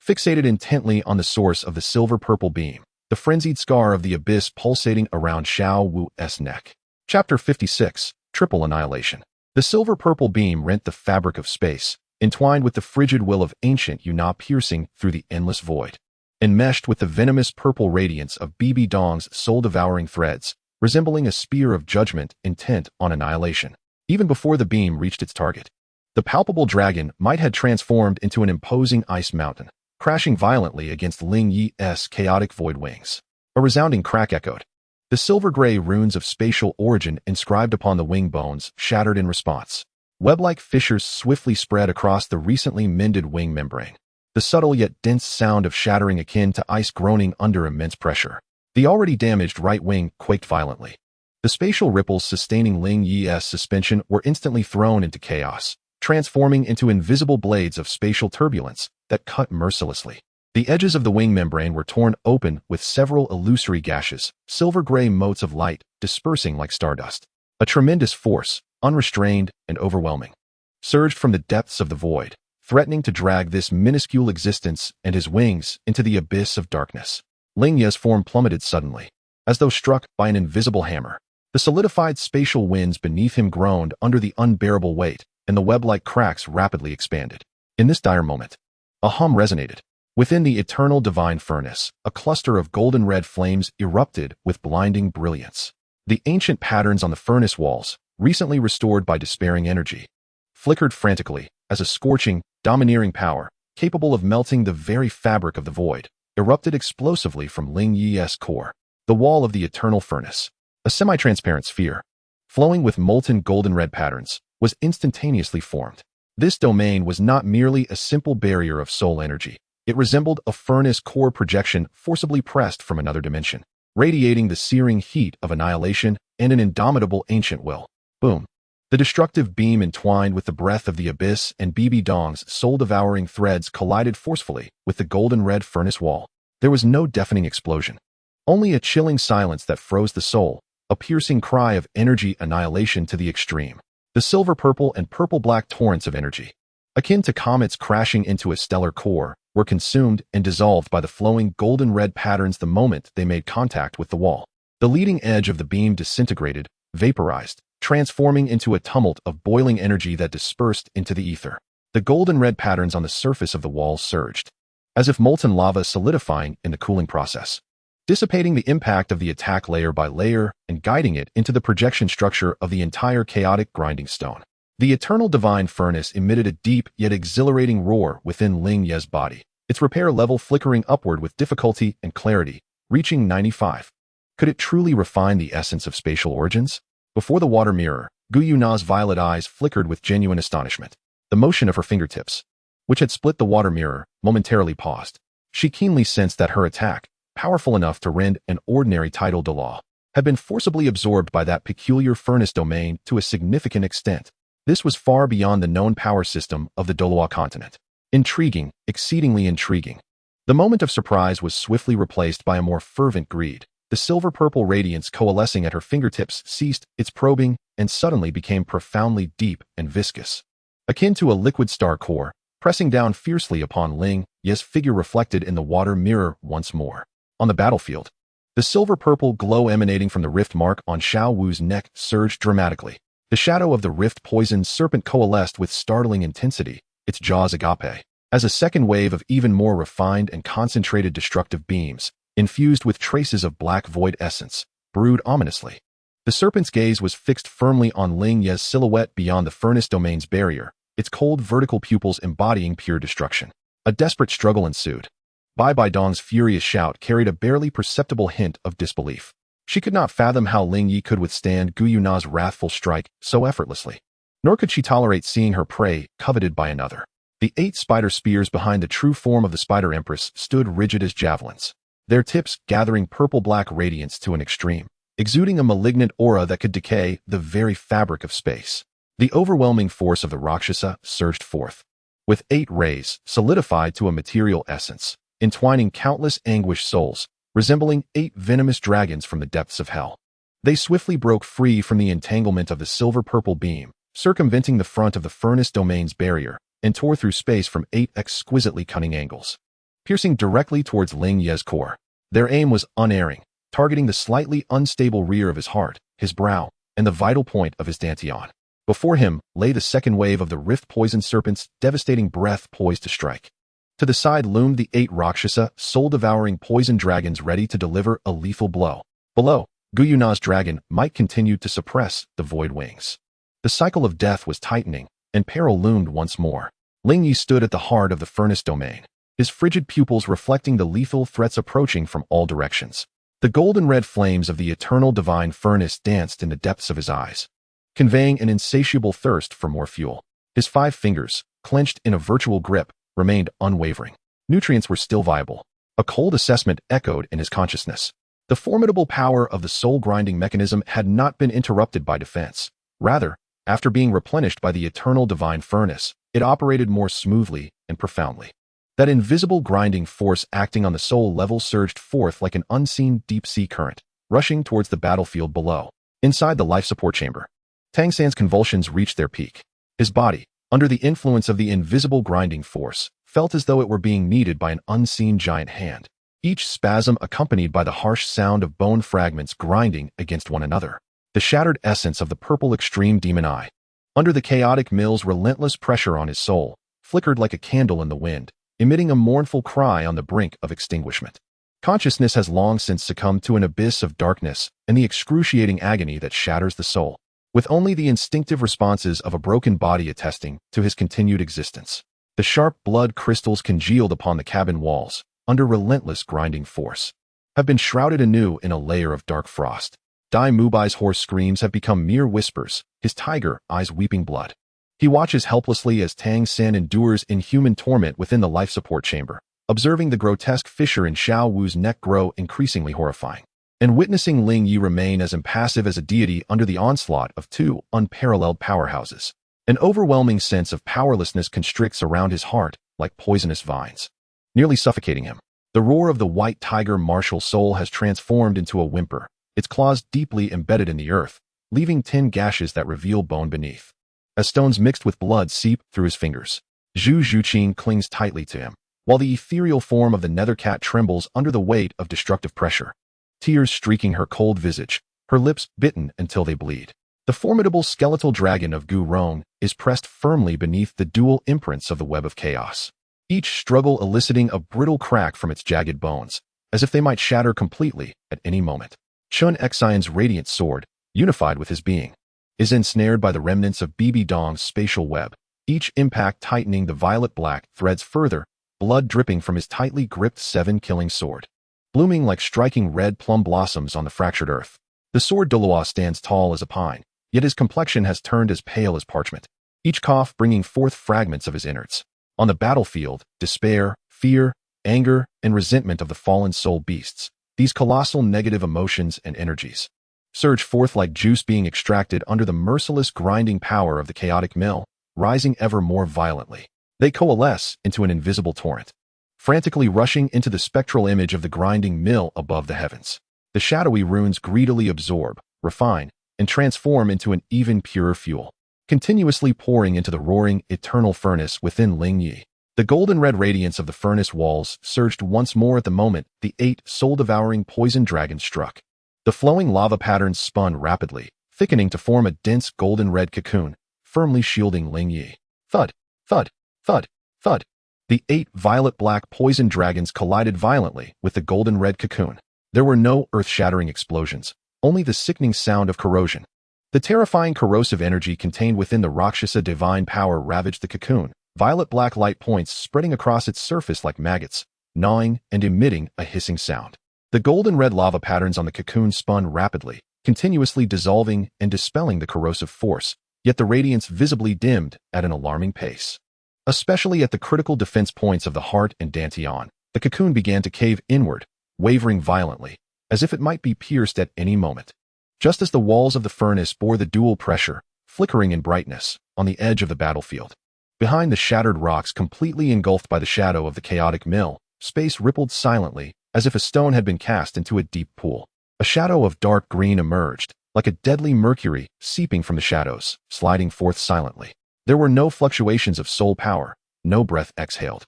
S1: fixated intently on the source of the silver-purple beam, the frenzied scar of the abyss pulsating around Xiao Wu's neck. Chapter 56, Triple Annihilation. The silver-purple beam rent the fabric of space, entwined with the frigid will of ancient Yuna piercing through the endless void. Enmeshed with the venomous purple radiance of Bibi Dong's soul-devouring threads, resembling a spear of judgment intent on annihilation. Even before the beam reached its target, the palpable dragon might had transformed into an imposing ice mountain, crashing violently against Ling Ye's chaotic void wings. A resounding crack echoed. The silver-gray runes of spatial origin inscribed upon the wing bones shattered in response. Web-like fissures swiftly spread across the recently mended wing membrane, the subtle yet dense sound of shattering akin to ice groaning under immense pressure. The already damaged right wing quaked violently. The spatial ripples sustaining Ling Ye's suspension were instantly thrown into chaos, transforming into invisible blades of spatial turbulence that cut mercilessly. The edges of the wing membrane were torn open with several illusory gashes, silver-gray motes of light dispersing like stardust. A tremendous force, unrestrained and overwhelming, surged from the depths of the void, threatening to drag this minuscule existence and his wings into the abyss of darkness. Ling Ye's form plummeted suddenly, as though struck by an invisible hammer. The solidified spatial winds beneath him groaned under the unbearable weight, and the web-like cracks rapidly expanded. In this dire moment, a hum resonated. Within the eternal divine furnace, a cluster of golden-red flames erupted with blinding brilliance. The ancient patterns on the furnace walls, recently restored by despairing energy, flickered frantically as a scorching, domineering power, capable of melting the very fabric of the void, erupted explosively from Ling Ye's core. The wall of the eternal furnace, a semi-transparent sphere, flowing with molten golden-red patterns, was instantaneously formed. This domain was not merely a simple barrier of soul energy. It resembled a furnace core projection forcibly pressed from another dimension, radiating the searing heat of annihilation and an indomitable ancient will. Boom. The destructive beam entwined with the breath of the abyss and Bibi Dong's soul-devouring threads collided forcefully with the golden-red furnace wall. There was no deafening explosion, only a chilling silence that froze the soul, a piercing cry of energy annihilation to the extreme. The silver-purple and purple-black torrents of energy, akin to comets crashing into a stellar core, were consumed and dissolved by the flowing golden-red patterns the moment they made contact with the wall. The leading edge of the beam disintegrated, vaporized, transforming into a tumult of boiling energy that dispersed into the ether. The golden-red patterns on the surface of the wall surged, as if molten lava solidifying in the cooling process, dissipating the impact of the attack layer by layer and guiding it into the projection structure of the entire chaotic grinding stone. The eternal divine furnace emitted a deep yet exhilarating roar within Ling Ye's body, its repair level flickering upward with difficulty and clarity, reaching 95. Could it truly refine the essence of spatial origins? Before the water mirror, Gu Yuna's violet eyes flickered with genuine astonishment. The motion of her fingertips, which had split the water mirror, momentarily paused. She keenly sensed that her attack, powerful enough to rend an ordinary title Douluo, had been forcibly absorbed by that peculiar furnace domain to a significant extent. This was far beyond the known power system of the Douluo continent. Intriguing, exceedingly intriguing. The moment of surprise was swiftly replaced by a more fervent greed. The silver-purple radiance coalescing at her fingertips ceased its probing and suddenly became profoundly deep and viscous, akin to a liquid star core, pressing down fiercely upon Ling Ye's figure reflected in the water mirror once more. On the battlefield, the silver-purple glow emanating from the rift mark on Xiao Wu's neck surged dramatically. The shadow of the rift-poisoned serpent coalesced with startling intensity, its jaws agape, as a second wave of even more refined and concentrated destructive beams, infused with traces of black void essence, brewed ominously. The serpent's gaze was fixed firmly on Ling Ye's silhouette beyond the furnace domain's barrier, its cold vertical pupils embodying pure destruction. A desperate struggle ensued. Bibi Dong's furious shout carried a barely perceptible hint of disbelief. She could not fathom how Ling Ye could withstand Gu Yuna's wrathful strike so effortlessly. Nor could she tolerate seeing her prey coveted by another. The 8 spider spears behind the true form of the Spider Empress stood rigid as javelins, their tips gathering purple-black radiance to an extreme, exuding a malignant aura that could decay the very fabric of space. The overwhelming force of the Rakshasa surged forth, with 8 rays solidified to a material essence, entwining countless anguished souls, resembling 8 venomous dragons from the depths of hell. They swiftly broke free from the entanglement of the silver-purple beam, circumventing the front of the furnace domain's barrier, and tore through space from 8 exquisitely cunning angles, piercing directly towards Ling Ye's core. Their aim was unerring, targeting the slightly unstable rear of his heart, his brow, and the vital point of his dantian. Before him lay the second wave of the rift-poisoned serpent's devastating breath poised to strike. To the side loomed the 8 Rakshasa, soul-devouring poison dragons ready to deliver a lethal blow. Below, Gu Yuna's dragon might continue to suppress the void wings. The cycle of death was tightening, and peril loomed once more. Ling Ye stood at the heart of the furnace domain, his frigid pupils reflecting the lethal threats approaching from all directions. The golden-red flames of the eternal divine furnace danced in the depths of his eyes, conveying an insatiable thirst for more fuel. His 5 fingers, clenched in a virtual grip, remained unwavering. Nutrients were still viable. A cold assessment echoed in his consciousness. The formidable power of the soul-grinding mechanism had not been interrupted by defense. Rather, after being replenished by the eternal divine furnace, it operated more smoothly and profoundly. That invisible grinding force acting on the soul level surged forth like an unseen deep-sea current, rushing towards the battlefield below. Inside the life support chamber, Tang San's convulsions reached their peak. His body, under the influence of the invisible grinding force, felt as though it were being kneaded by an unseen giant hand, each spasm accompanied by the harsh sound of bone fragments grinding against one another. The shattered essence of the purple extreme demon eye, under the chaotic mill's relentless pressure on his soul, flickered like a candle in the wind, emitting a mournful cry on the brink of extinguishment. Consciousness has long since succumbed to an abyss of darkness and the excruciating agony that shatters the soul, with only the instinctive responses of a broken body attesting to his continued existence. The sharp blood crystals congealed upon the cabin walls, under relentless grinding force, have been shrouded anew in a layer of dark frost. Dai Mubai's hoarse screams have become mere whispers, his tiger eyes weeping blood. He watches helplessly as Tang San endures inhuman torment within the life support chamber, observing the grotesque fissure in Xiao Wu's neck grow increasingly horrifying, and witnessing Ling Ye remain as impassive as a deity under the onslaught of two unparalleled powerhouses. An overwhelming sense of powerlessness constricts around his heart like poisonous vines, nearly suffocating him. The roar of the white tiger martial soul has transformed into a whimper, its claws deeply embedded in the earth, leaving 10 gashes that reveal bone beneath. As stones mixed with blood seep through his fingers, Zhu Zhuqin clings tightly to him, while the ethereal form of the nether cat trembles under the weight of destructive pressure, tears streaking her cold visage, her lips bitten until they bleed. The formidable skeletal dragon of Gu Rong is pressed firmly beneath the dual imprints of the web of chaos, each struggle eliciting a brittle crack from its jagged bones, as if they might shatter completely at any moment. Chun Xian's radiant sword, unified with his being, is ensnared by the remnants of Bibi Dong's spatial web, each impact tightening the violet-black threads further, blood dripping from his tightly gripped 7-killing sword, blooming like striking red plum blossoms on the fractured earth. The sword Douluo stands tall as a pine, yet his complexion has turned as pale as parchment, each cough bringing forth fragments of his innards. On the battlefield, despair, fear, anger, and resentment of the fallen soul beasts, these colossal negative emotions and energies, surge forth like juice being extracted under the merciless grinding power of the chaotic mill, rising ever more violently. They coalesce into an invisible torrent, frantically rushing into the spectral image of the grinding mill above the heavens. The shadowy runes greedily absorb, refine, and transform into an even purer fuel, continuously pouring into the roaring, eternal furnace within Ling Ye. The golden-red radiance of the furnace walls surged once more at the moment the 8 soul-devouring poison dragons struck. The flowing lava patterns spun rapidly, thickening to form a dense golden-red cocoon, firmly shielding Ling Ye. Thud, thud, thud, thud. The 8 violet-black poison dragons collided violently with the golden-red cocoon. There were no earth-shattering explosions, only the sickening sound of corrosion. The terrifying corrosive energy contained within the Rakshasa divine power ravaged the cocoon, violet-black light points spreading across its surface like maggots, gnawing and emitting a hissing sound. The golden-red lava patterns on the cocoon spun rapidly, continuously dissolving and dispelling the corrosive force, yet the radiance visibly dimmed at an alarming pace. Especially at the critical defense points of the heart and dantian, the cocoon began to cave inward, wavering violently, as if it might be pierced at any moment. Just as the walls of the furnace bore the dual pressure, flickering in brightness, on the edge of the battlefield. Behind the shattered rocks completely engulfed by the shadow of the chaotic mill, space rippled silently, as if a stone had been cast into a deep pool. A shadow of dark green emerged, like a deadly mercury seeping from the shadows, sliding forth silently. There were no fluctuations of soul power, no breath exhaled,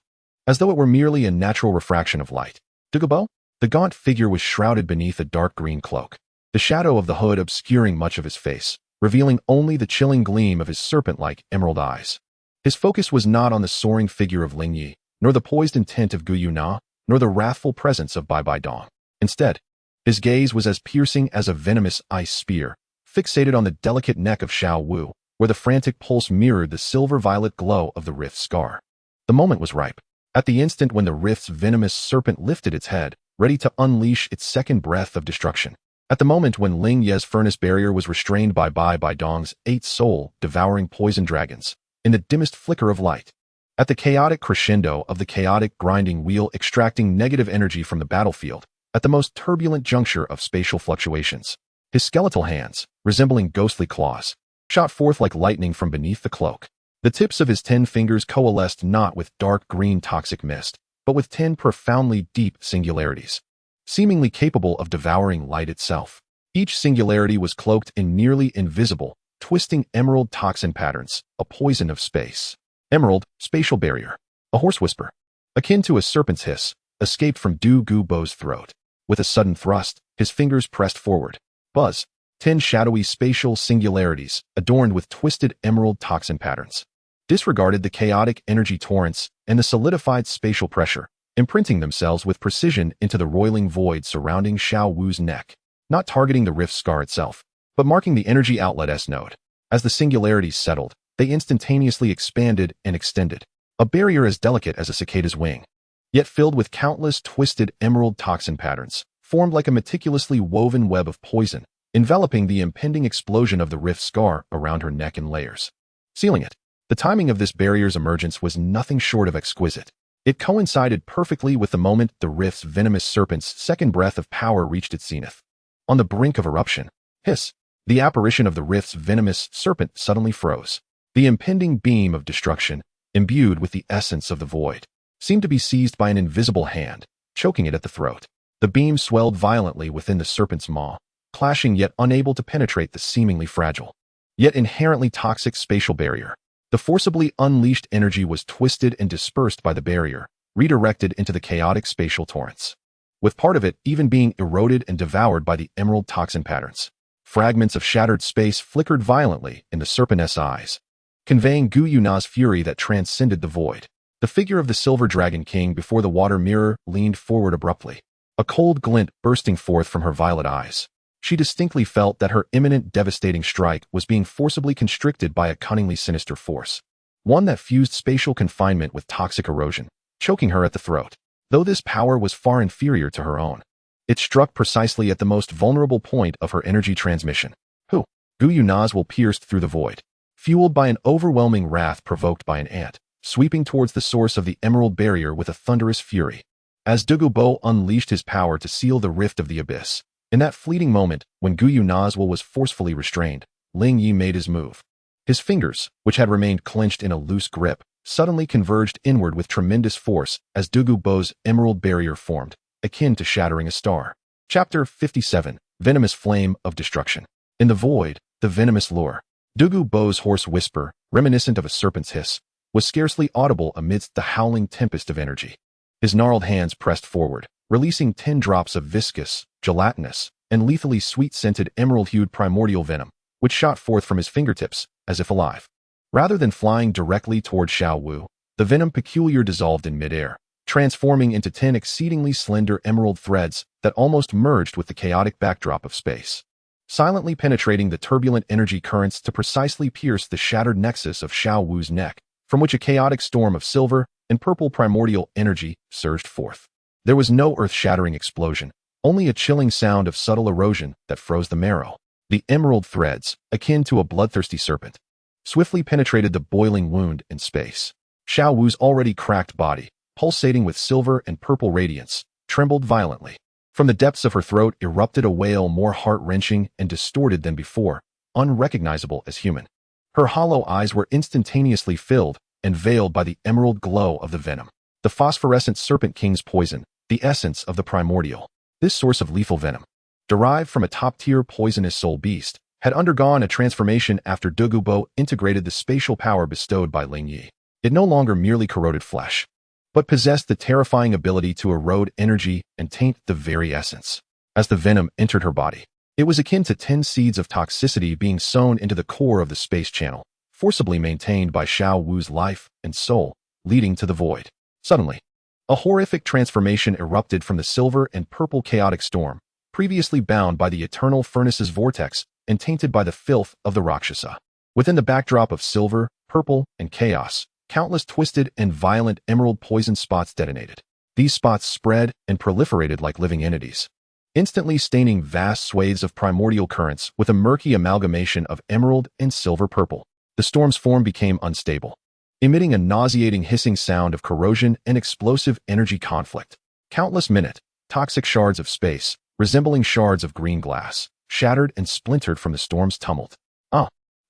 S1: as though it were merely a natural refraction of light. Dugubo? The gaunt figure was shrouded beneath a dark green cloak, the shadow of the hood obscuring much of his face, revealing only the chilling gleam of his serpent-like emerald eyes. His focus was not on the soaring figure of Ling Ye, nor the poised intent of Gu Yuna, nor the wrathful presence of Bibi Dong. Instead, his gaze was as piercing as a venomous ice spear, fixated on the delicate neck of Xiao Wu, where the frantic pulse mirrored the silver-violet glow of the rift's scar. The moment was ripe. At the instant when the rift's venomous serpent lifted its head, ready to unleash its second breath of destruction. At the moment when Ling Ye's furnace barrier was restrained by Bibi Dong's 8 soul-devouring poison dragons, in the dimmest flicker of light. At the chaotic crescendo of the chaotic grinding wheel extracting negative energy from the battlefield, at the most turbulent juncture of spatial fluctuations. His skeletal hands, resembling ghostly claws, shot forth like lightning from beneath the cloak. The tips of his 10 fingers coalesced not with dark green toxic mist, but with 10 profoundly deep singularities, seemingly capable of devouring light itself. Each singularity was cloaked in nearly invisible, twisting emerald toxin patterns, a poison of space. Emerald, spatial barrier. A hoarse whisper, akin to a serpent's hiss, escaped from Douluo's throat. With a sudden thrust, his fingers pressed forward. Buzz. 10 shadowy spatial singularities, adorned with twisted emerald toxin patterns, disregarded the chaotic energy torrents and the solidified spatial pressure, imprinting themselves with precision into the roiling void surrounding Xiao Wu's neck, not targeting the rift scar itself, but marking the energy outlet S-node. As the singularities settled, they instantaneously expanded and extended, a barrier as delicate as a cicada's wing, yet filled with countless twisted emerald toxin patterns, formed like a meticulously woven web of poison, enveloping the impending explosion of the rift scar around her neck in layers, sealing it. The timing of this barrier's emergence was nothing short of exquisite. It coincided perfectly with the moment the rift's venomous serpent's second breath of power reached its zenith. On the brink of eruption, hiss, the apparition of the rift's venomous serpent suddenly froze. The impending beam of destruction, imbued with the essence of the void, seemed to be seized by an invisible hand, choking it at the throat. The beam swelled violently within the serpent's maw, clashing yet unable to penetrate the seemingly fragile, yet inherently toxic spatial barrier. The forcibly unleashed energy was twisted and dispersed by the barrier, redirected into the chaotic spatial torrents, with part of it even being eroded and devoured by the emerald toxin patterns. Fragments of shattered space flickered violently in the serpent's eyes, conveying Gu Yuna's fury that transcended the void. The figure of the Silver Dragon King before the water mirror leaned forward abruptly, a cold glint bursting forth from her violet eyes. She distinctly felt that her imminent devastating strike was being forcibly constricted by a cunningly sinister force, one that fused spatial confinement with toxic erosion, choking her at the throat. Though this power was far inferior to her own, it struck precisely at the most vulnerable point of her energy transmission. Gu Yuna's will pierced through the void, fueled by an overwhelming wrath provoked by an ant, sweeping towards the source of the emerald barrier with a thunderous fury. As Douluo unleashed his power to seal the rift of the abyss, in that fleeting moment, when Gu Yuna's will was forcefully restrained, Ling Ye made his move. His fingers, which had remained clenched in a loose grip, suddenly converged inward with tremendous force as Douluo's emerald barrier formed, akin to shattering a star. Chapter 57. Venomous Flame of Destruction. In the void, the venomous lure. Douluo's hoarse whisper, reminiscent of a serpent's hiss, was scarcely audible amidst the howling tempest of energy. His gnarled hands pressed forward, releasing 10 drops of viscous, gelatinous, and lethally sweet-scented emerald-hued primordial venom, which shot forth from his fingertips, as if alive. Rather than flying directly toward Xiao Wu, the venom peculiar dissolved in midair, transforming into 10 exceedingly slender emerald threads that almost merged with the chaotic backdrop of space, silently penetrating the turbulent energy currents to precisely pierce the shattered nexus of Xiao Wu's neck, from which a chaotic storm of silver and purple primordial energy surged forth. There was no earth-shattering explosion, only a chilling sound of subtle erosion that froze the marrow. The emerald threads, akin to a bloodthirsty serpent, swiftly penetrated the boiling wound in space. Xiao Wu's already cracked body, pulsating with silver and purple radiance, trembled violently. From the depths of her throat erupted a wail more heart-wrenching and distorted than before, unrecognizable as human. Her hollow eyes were instantaneously filled and veiled by the emerald glow of the venom. The phosphorescent serpent king's poison, the essence of the primordial. This source of lethal venom, derived from a top-tier poisonous soul beast, had undergone a transformation after Douluo integrated the spatial power bestowed by Ling Ye. It no longer merely corroded flesh, but possessed the terrifying ability to erode energy and taint the very essence. As the venom entered her body, it was akin to 10 seeds of toxicity being sown into the core of the space channel, forcibly maintained by Xiao Wu's life and soul, leading to the void. Suddenly, a horrific transformation erupted from the silver and purple chaotic storm, previously bound by the eternal furnace's vortex and tainted by the filth of the Rakshasa. Within the backdrop of silver, purple, and chaos, countless twisted and violent emerald poison spots detonated. These spots spread and proliferated like living entities, instantly staining vast swathes of primordial currents with a murky amalgamation of emerald and silver purple. The storm's form became unstable, emitting a nauseating hissing sound of corrosion and explosive energy conflict. Countless minute, toxic shards of space, resembling shards of green glass, shattered and splintered from the storm's tumult.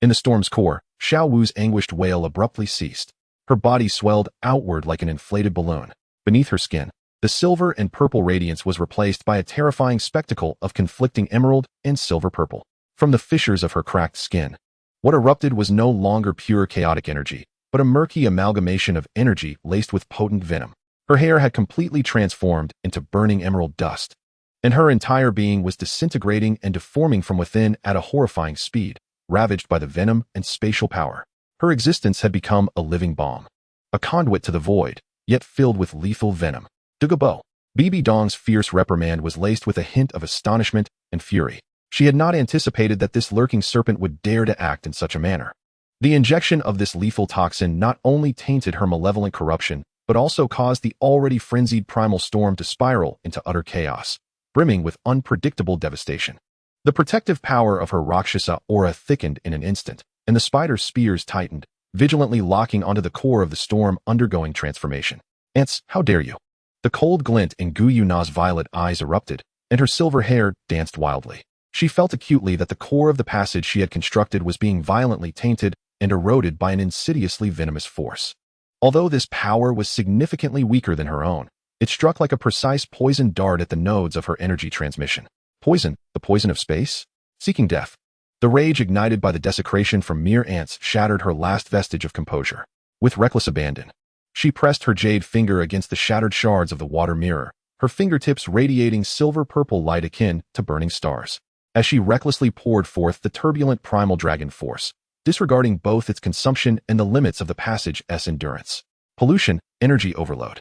S1: In the storm's core, Xiao Wu's anguished wail abruptly ceased. Her body swelled outward like an inflated balloon. Beneath her skin, the silver and purple radiance was replaced by a terrifying spectacle of conflicting emerald and silver purple. From the fissures of her cracked skin, what erupted was no longer pure chaotic energy, but a murky amalgamation of energy laced with potent venom. Her hair had completely transformed into burning emerald dust, and her entire being was disintegrating and deforming from within at a horrifying speed, ravaged by the venom and spatial power. Her existence had become a living bomb, a conduit to the void, yet filled with lethal venom. Douluo. Bibi Dong's fierce reprimand was laced with a hint of astonishment and fury. She had not anticipated that this lurking serpent would dare to act in such a manner. The injection of this lethal toxin not only tainted her malevolent corruption, but also caused the already frenzied primal storm to spiral into utter chaos, brimming with unpredictable devastation. The protective power of her Rakshasa aura thickened in an instant, and the spider's spears tightened, vigilantly locking onto the core of the storm undergoing transformation. Ants, how dare you? The cold glint in Gu Yuna's violet eyes erupted, and her silver hair danced wildly. She felt acutely that the core of the passage she had constructed was being violently tainted and eroded by an insidiously venomous force. Although this power was significantly weaker than her own, it struck like a precise poison dart at the nodes of her energy transmission. Poison, the poison of space? Seeking death. The rage ignited by the desecration from mere ants shattered her last vestige of composure. With reckless abandon, she pressed her jade finger against the shattered shards of the water mirror, her fingertips radiating silver-purple light akin to burning stars. As she recklessly poured forth the turbulent primal dragon force, disregarding both its consumption and the limits of the passage's endurance. Pollution, energy overload.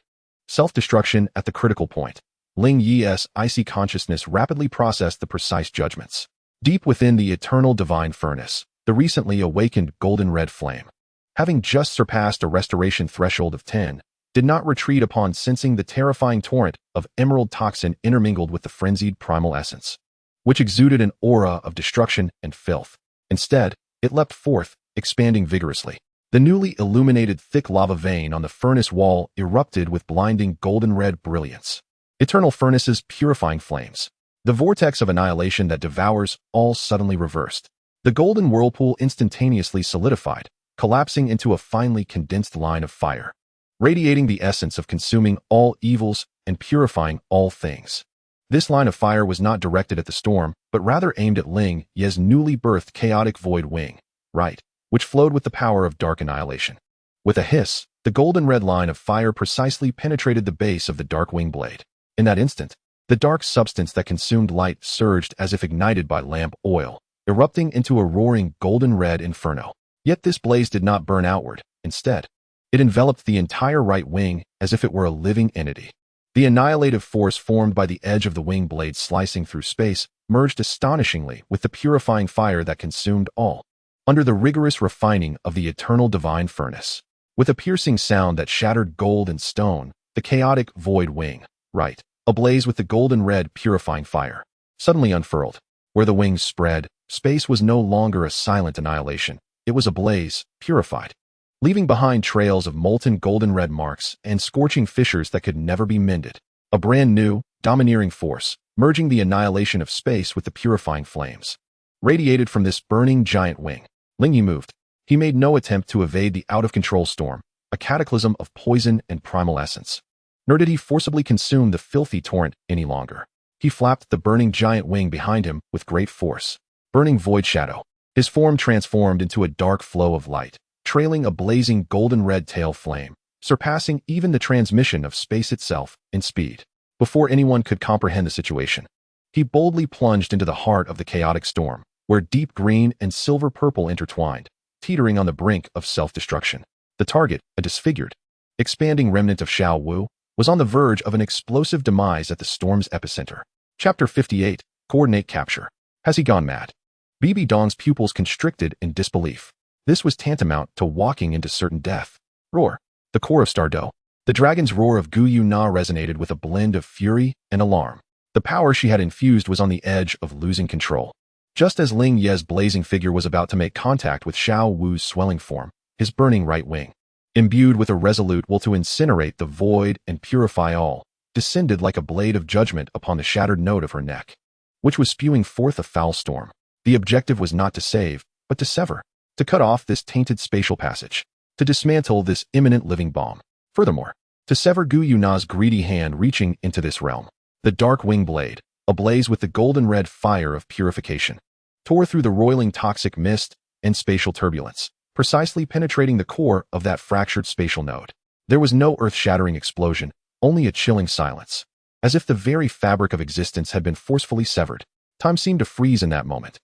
S1: Self-destruction at the critical point. Ling Ye's icy consciousness rapidly processed the precise judgments. Deep within the eternal divine furnace, the recently awakened golden red flame, having just surpassed a restoration threshold of 10, did not retreat upon sensing the terrifying torrent of emerald toxin intermingled with the frenzied primal essence, which exuded an aura of destruction and filth. Instead, it leapt forth, expanding vigorously. The newly illuminated thick lava vein on the furnace wall erupted with blinding golden red brilliance. Eternal furnace's purifying flames. The vortex of annihilation that devours all suddenly reversed. The golden whirlpool instantaneously solidified, collapsing into a finely condensed line of fire, radiating the essence of consuming all evils and purifying all things. This line of fire was not directed at the storm, but rather aimed at Ling Ye's newly birthed chaotic void wing, right, which flowed with the power of dark annihilation. With a hiss, the golden red line of fire precisely penetrated the base of the dark wing blade. In that instant, the dark substance that consumed light surged as if ignited by lamp oil, erupting into a roaring golden red inferno. Yet this blaze did not burn outward. Instead, it enveloped the entire right wing as if it were a living entity. The annihilative force formed by the edge of the wing blade slicing through space merged astonishingly with the purifying fire that consumed all, under the rigorous refining of the eternal divine furnace. With a piercing sound that shattered gold and stone, the chaotic void wing, right, ablaze with the golden red purifying fire, suddenly unfurled. Where the wings spread, space was no longer a silent annihilation. It was ablaze, purified, leaving behind trails of molten golden red marks and scorching fissures that could never be mended. A brand new, domineering force, merging the annihilation of space with the purifying flames, radiated from this burning giant wing. Ling Ye moved. He made no attempt to evade the out-of-control storm, a cataclysm of poison and primal essence. Nor did he forcibly consume the filthy torrent any longer. He flapped the burning giant wing behind him with great force. Burning void shadow. His form transformed into a dark flow of light, trailing a blazing golden red tail flame, surpassing even the transmission of space itself in speed. Before anyone could comprehend the situation, he boldly plunged into the heart of the chaotic storm, where deep green and silver purple intertwined, teetering on the brink of self-destruction. The target, a disfigured, expanding remnant of Xiao Wu, was on the verge of an explosive demise at the storm's epicenter. Chapter 58, Coordinate Capture. Has he gone mad? Bibi Dong's pupils constricted in disbelief. This was tantamount to walking into certain death. Roar. The core of Stardo. The dragon's roar of Gu Yuna resonated with a blend of fury and alarm. The power she had infused was on the edge of losing control. Just as Ling Ye's blazing figure was about to make contact with Xiao Wu's swelling form, his burning right wing, imbued with a resolute will to incinerate the void and purify all, descended like a blade of judgment upon the shattered node of her neck, which was spewing forth a foul storm. The objective was not to save, but to sever, to cut off this tainted spatial passage, to dismantle this imminent living bomb. Furthermore, to sever Gu Yuna's greedy hand reaching into this realm. The dark wing blade, ablaze with the golden-red fire of purification, tore through the roiling toxic mist and spatial turbulence, precisely penetrating the core of that fractured spatial node. There was no earth-shattering explosion, only a chilling silence. As if the very fabric of existence had been forcefully severed, time seemed to freeze in that moment.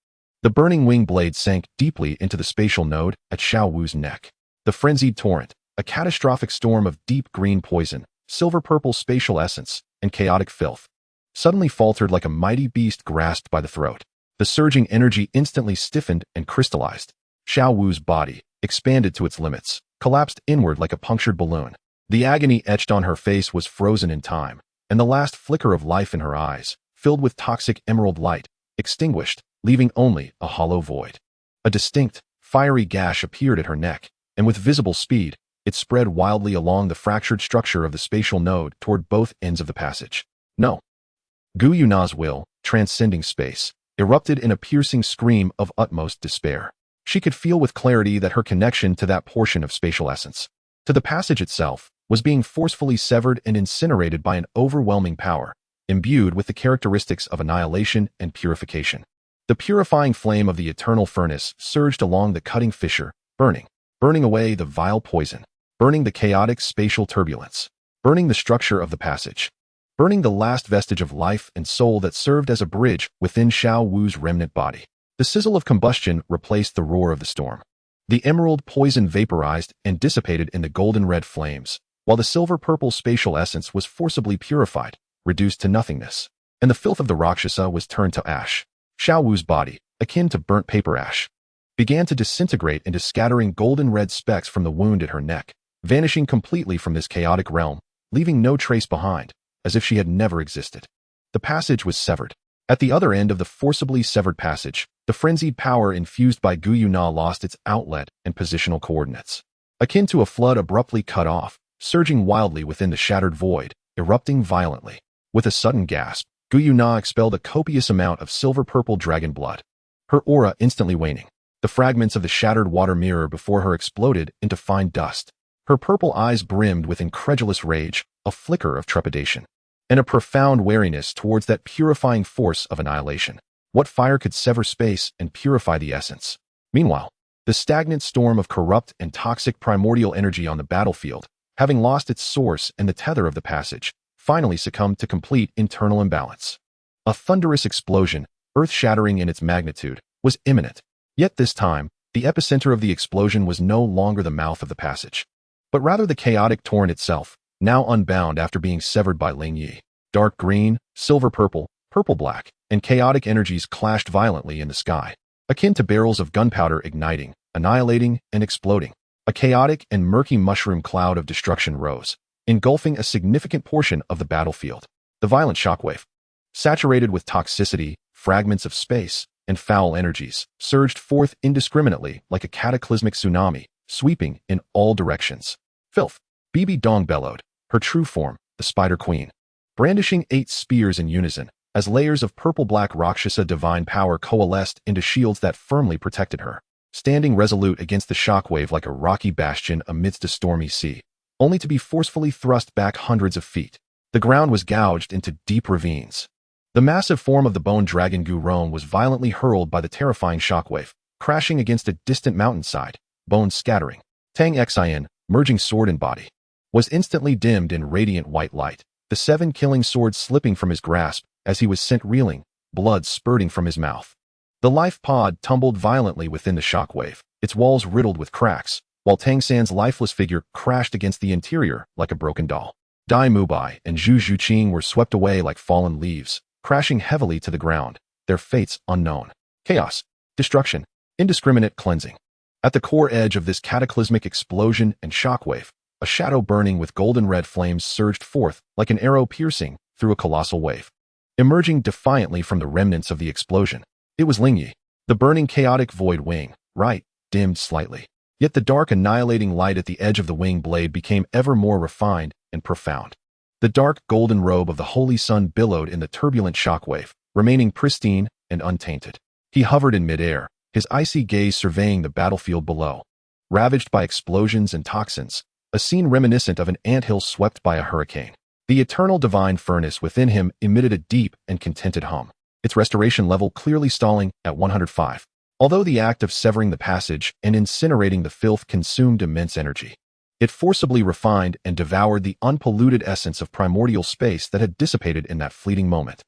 S1: The burning wing blade sank deeply into the spatial node at Xiao Wu's neck. The frenzied torrent, a catastrophic storm of deep green poison, silver-purple spatial essence, and chaotic filth, suddenly faltered like a mighty beast grasped by the throat. The surging energy instantly stiffened and crystallized. Xiao Wu's body, expanded to its limits, collapsed inward like a punctured balloon. The agony etched on her face was frozen in time, and the last flicker of life in her eyes, filled with toxic emerald light, extinguished, leaving only a hollow void. A distinct, fiery gash appeared at her neck, and with visible speed, it spread wildly along the fractured structure of the spatial node toward both ends of the passage. No. Gu Yuna's will, transcending space, erupted in a piercing scream of utmost despair. She could feel with clarity that her connection to that portion of spatial essence, to the passage itself, was being forcefully severed and incinerated by an overwhelming power, imbued with the characteristics of annihilation and purification. The purifying flame of the eternal furnace surged along the cutting fissure, burning away the vile poison, burning the chaotic spatial turbulence, burning the structure of the passage, burning the last vestige of life and soul that served as a bridge within Xiao Wu's remnant body. The sizzle of combustion replaced the roar of the storm. The emerald poison vaporized and dissipated in the golden-red flames, while the silver-purple spatial essence was forcibly purified, reduced to nothingness, and the filth of the Rakshasa was turned to ash. Xiao Wu's body, akin to burnt paper ash, began to disintegrate into scattering golden-red specks from the wound at her neck, vanishing completely from this chaotic realm, leaving no trace behind, as if she had never existed. The passage was severed. At the other end of the forcibly severed passage, the frenzied power infused by Gu Yuna lost its outlet and positional coordinates. Akin to a flood abruptly cut off, surging wildly within the shattered void, erupting violently. With a sudden gasp, Gu Yuna expelled a copious amount of silver-purple dragon blood, her aura instantly waning. The fragments of the shattered water mirror before her exploded into fine dust. Her purple eyes brimmed with incredulous rage, a flicker of trepidation, and a profound wariness towards that purifying force of annihilation. What fire could sever space and purify the essence? Meanwhile, the stagnant storm of corrupt and toxic primordial energy on the battlefield, having lost its source and the tether of the passage, finally succumbed to complete internal imbalance. A thunderous explosion, earth-shattering in its magnitude, was imminent. Yet this time, the epicenter of the explosion was no longer the mouth of the passage, but rather the chaotic torrent itself, now unbound after being severed by Ling Ye. Dark green, silver-purple, purple-black, and chaotic energies clashed violently in the sky, akin to barrels of gunpowder igniting, annihilating, and exploding. A chaotic and murky mushroom cloud of destruction rose, engulfing a significant portion of the battlefield. The violent shockwave, saturated with toxicity, fragments of space, and foul energies, surged forth indiscriminately like a cataclysmic tsunami, sweeping in all directions. Filth! Bibi Dong bellowed, her true form, the Spider Queen, brandishing 8 spears in unison, as layers of purple-black Rakshasa divine power coalesced into shields that firmly protected her, standing resolute against the shockwave like a rocky bastion amidst a stormy sea, only to be forcefully thrust back hundreds of feet. The ground was gouged into deep ravines. The massive form of the bone dragon Gu Ron was violently hurled by the terrifying shockwave, crashing against a distant mountainside, bones scattering. Tang San, merging sword and body, was instantly dimmed in radiant white light, the 7 killing sword slipping from his grasp as he was sent reeling, blood spurting from his mouth. The life pod tumbled violently within the shockwave, its walls riddled with cracks, while Tang San's lifeless figure crashed against the interior like a broken doll. Dai Mubai and Zhu Zhuqing were swept away like fallen leaves, crashing heavily to the ground, their fates unknown. Chaos, destruction, indiscriminate cleansing. At the core edge of this cataclysmic explosion and shockwave, a shadow burning with golden-red flames surged forth like an arrow piercing through a colossal wave. Emerging defiantly from the remnants of the explosion, it was Ling Ye, the burning chaotic void wing, dimmed slightly. Yet the dark annihilating light at the edge of the wing blade became ever more refined and profound. The dark golden robe of the holy sun billowed in the turbulent shockwave, remaining pristine and untainted. He hovered in midair, his icy gaze surveying the battlefield below. Ravaged by explosions and toxins, a scene reminiscent of an anthill swept by a hurricane. The eternal divine furnace within him emitted a deep and contented hum, its restoration level clearly stalling at 105. Although the act of severing the passage and incinerating the filth consumed immense energy, it forcibly refined and devoured the unpolluted essence of primordial space that had dissipated in that fleeting moment,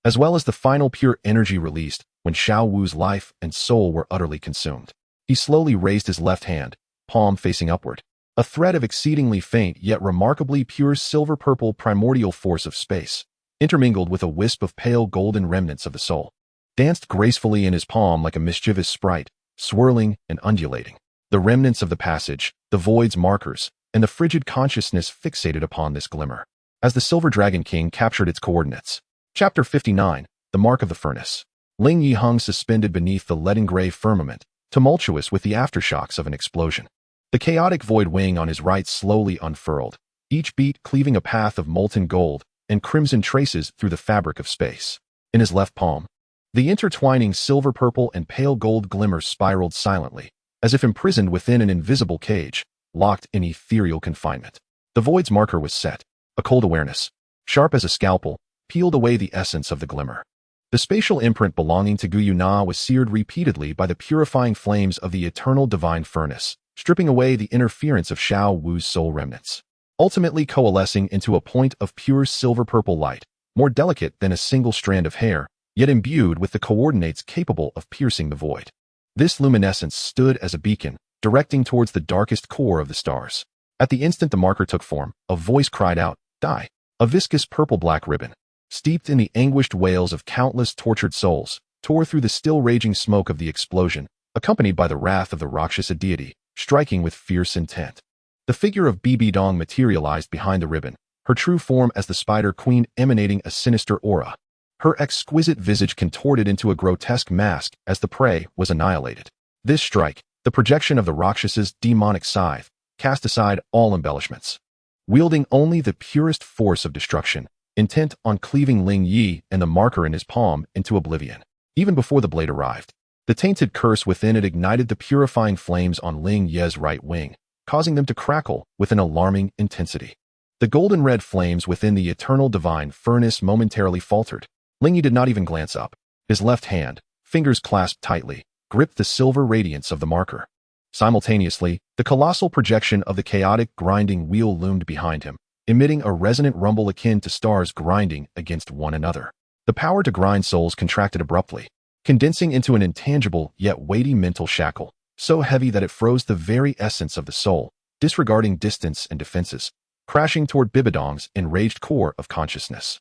S1: as well as the final pure energy released when Xiao Wu's life and soul were utterly consumed. He slowly raised his left hand, palm facing upward. A thread of exceedingly faint yet remarkably pure silver-purple primordial force of space, intermingled with a wisp of pale golden remnants of the soul, danced gracefully in his palm like a mischievous sprite, swirling and undulating. The remnants of the passage, the void's markers, and the frigid consciousness fixated upon this glimmer, as the Silver Dragon King captured its coordinates. Chapter 59, The Mark of the Furnace. Ling Ye hung suspended beneath the leaden-gray firmament, tumultuous with the aftershocks of an explosion. The chaotic void wing on his right slowly unfurled, each beat cleaving a path of molten gold and crimson traces through the fabric of space. In his left palm, the intertwining silver-purple and pale gold glimmer spiraled silently, as if imprisoned within an invisible cage, locked in ethereal confinement. The void's marker was set. A cold awareness, sharp as a scalpel, peeled away the essence of the glimmer. The spatial imprint belonging to Guyu Na was seared repeatedly by the purifying flames of the eternal divine furnace, stripping away the interference of Xiao Wu's soul remnants, ultimately coalescing into a point of pure silver-purple light, more delicate than a single strand of hair, yet imbued with the coordinates capable of piercing the void. This luminescence stood as a beacon, directing towards the darkest core of the stars. At the instant the marker took form, a voice cried out, "Die!" A viscous purple-black ribbon, steeped in the anguished wails of countless tortured souls, tore through the still-raging smoke of the explosion, accompanied by the wrath of the Rakshasa deity, striking with fierce intent. The figure of Bibi Dong materialized behind the ribbon, her true form as the Spider Queen emanating a sinister aura. Her exquisite visage contorted into a grotesque mask as the prey was annihilated. This strike, the projection of the Rakshas's demonic scythe, cast aside all embellishments. Wielding only the purest force of destruction, intent on cleaving Ling Ye and the marker in his palm into oblivion. Even before the blade arrived, the tainted curse within it ignited the purifying flames on Ling Ye's right wing, causing them to crackle with an alarming intensity. The golden-red flames within the eternal divine furnace momentarily faltered. Ling Ye did not even glance up. His left hand, fingers clasped tightly, gripped the silver radiance of the marker. Simultaneously, the colossal projection of the chaotic grinding wheel loomed behind him, emitting a resonant rumble akin to stars grinding against one another. The power to grind souls contracted abruptly, condensing into an intangible yet weighty mental shackle, so heavy that it froze the very essence of the soul, disregarding distance and defenses, crashing toward Bibi Dong's enraged core of consciousness.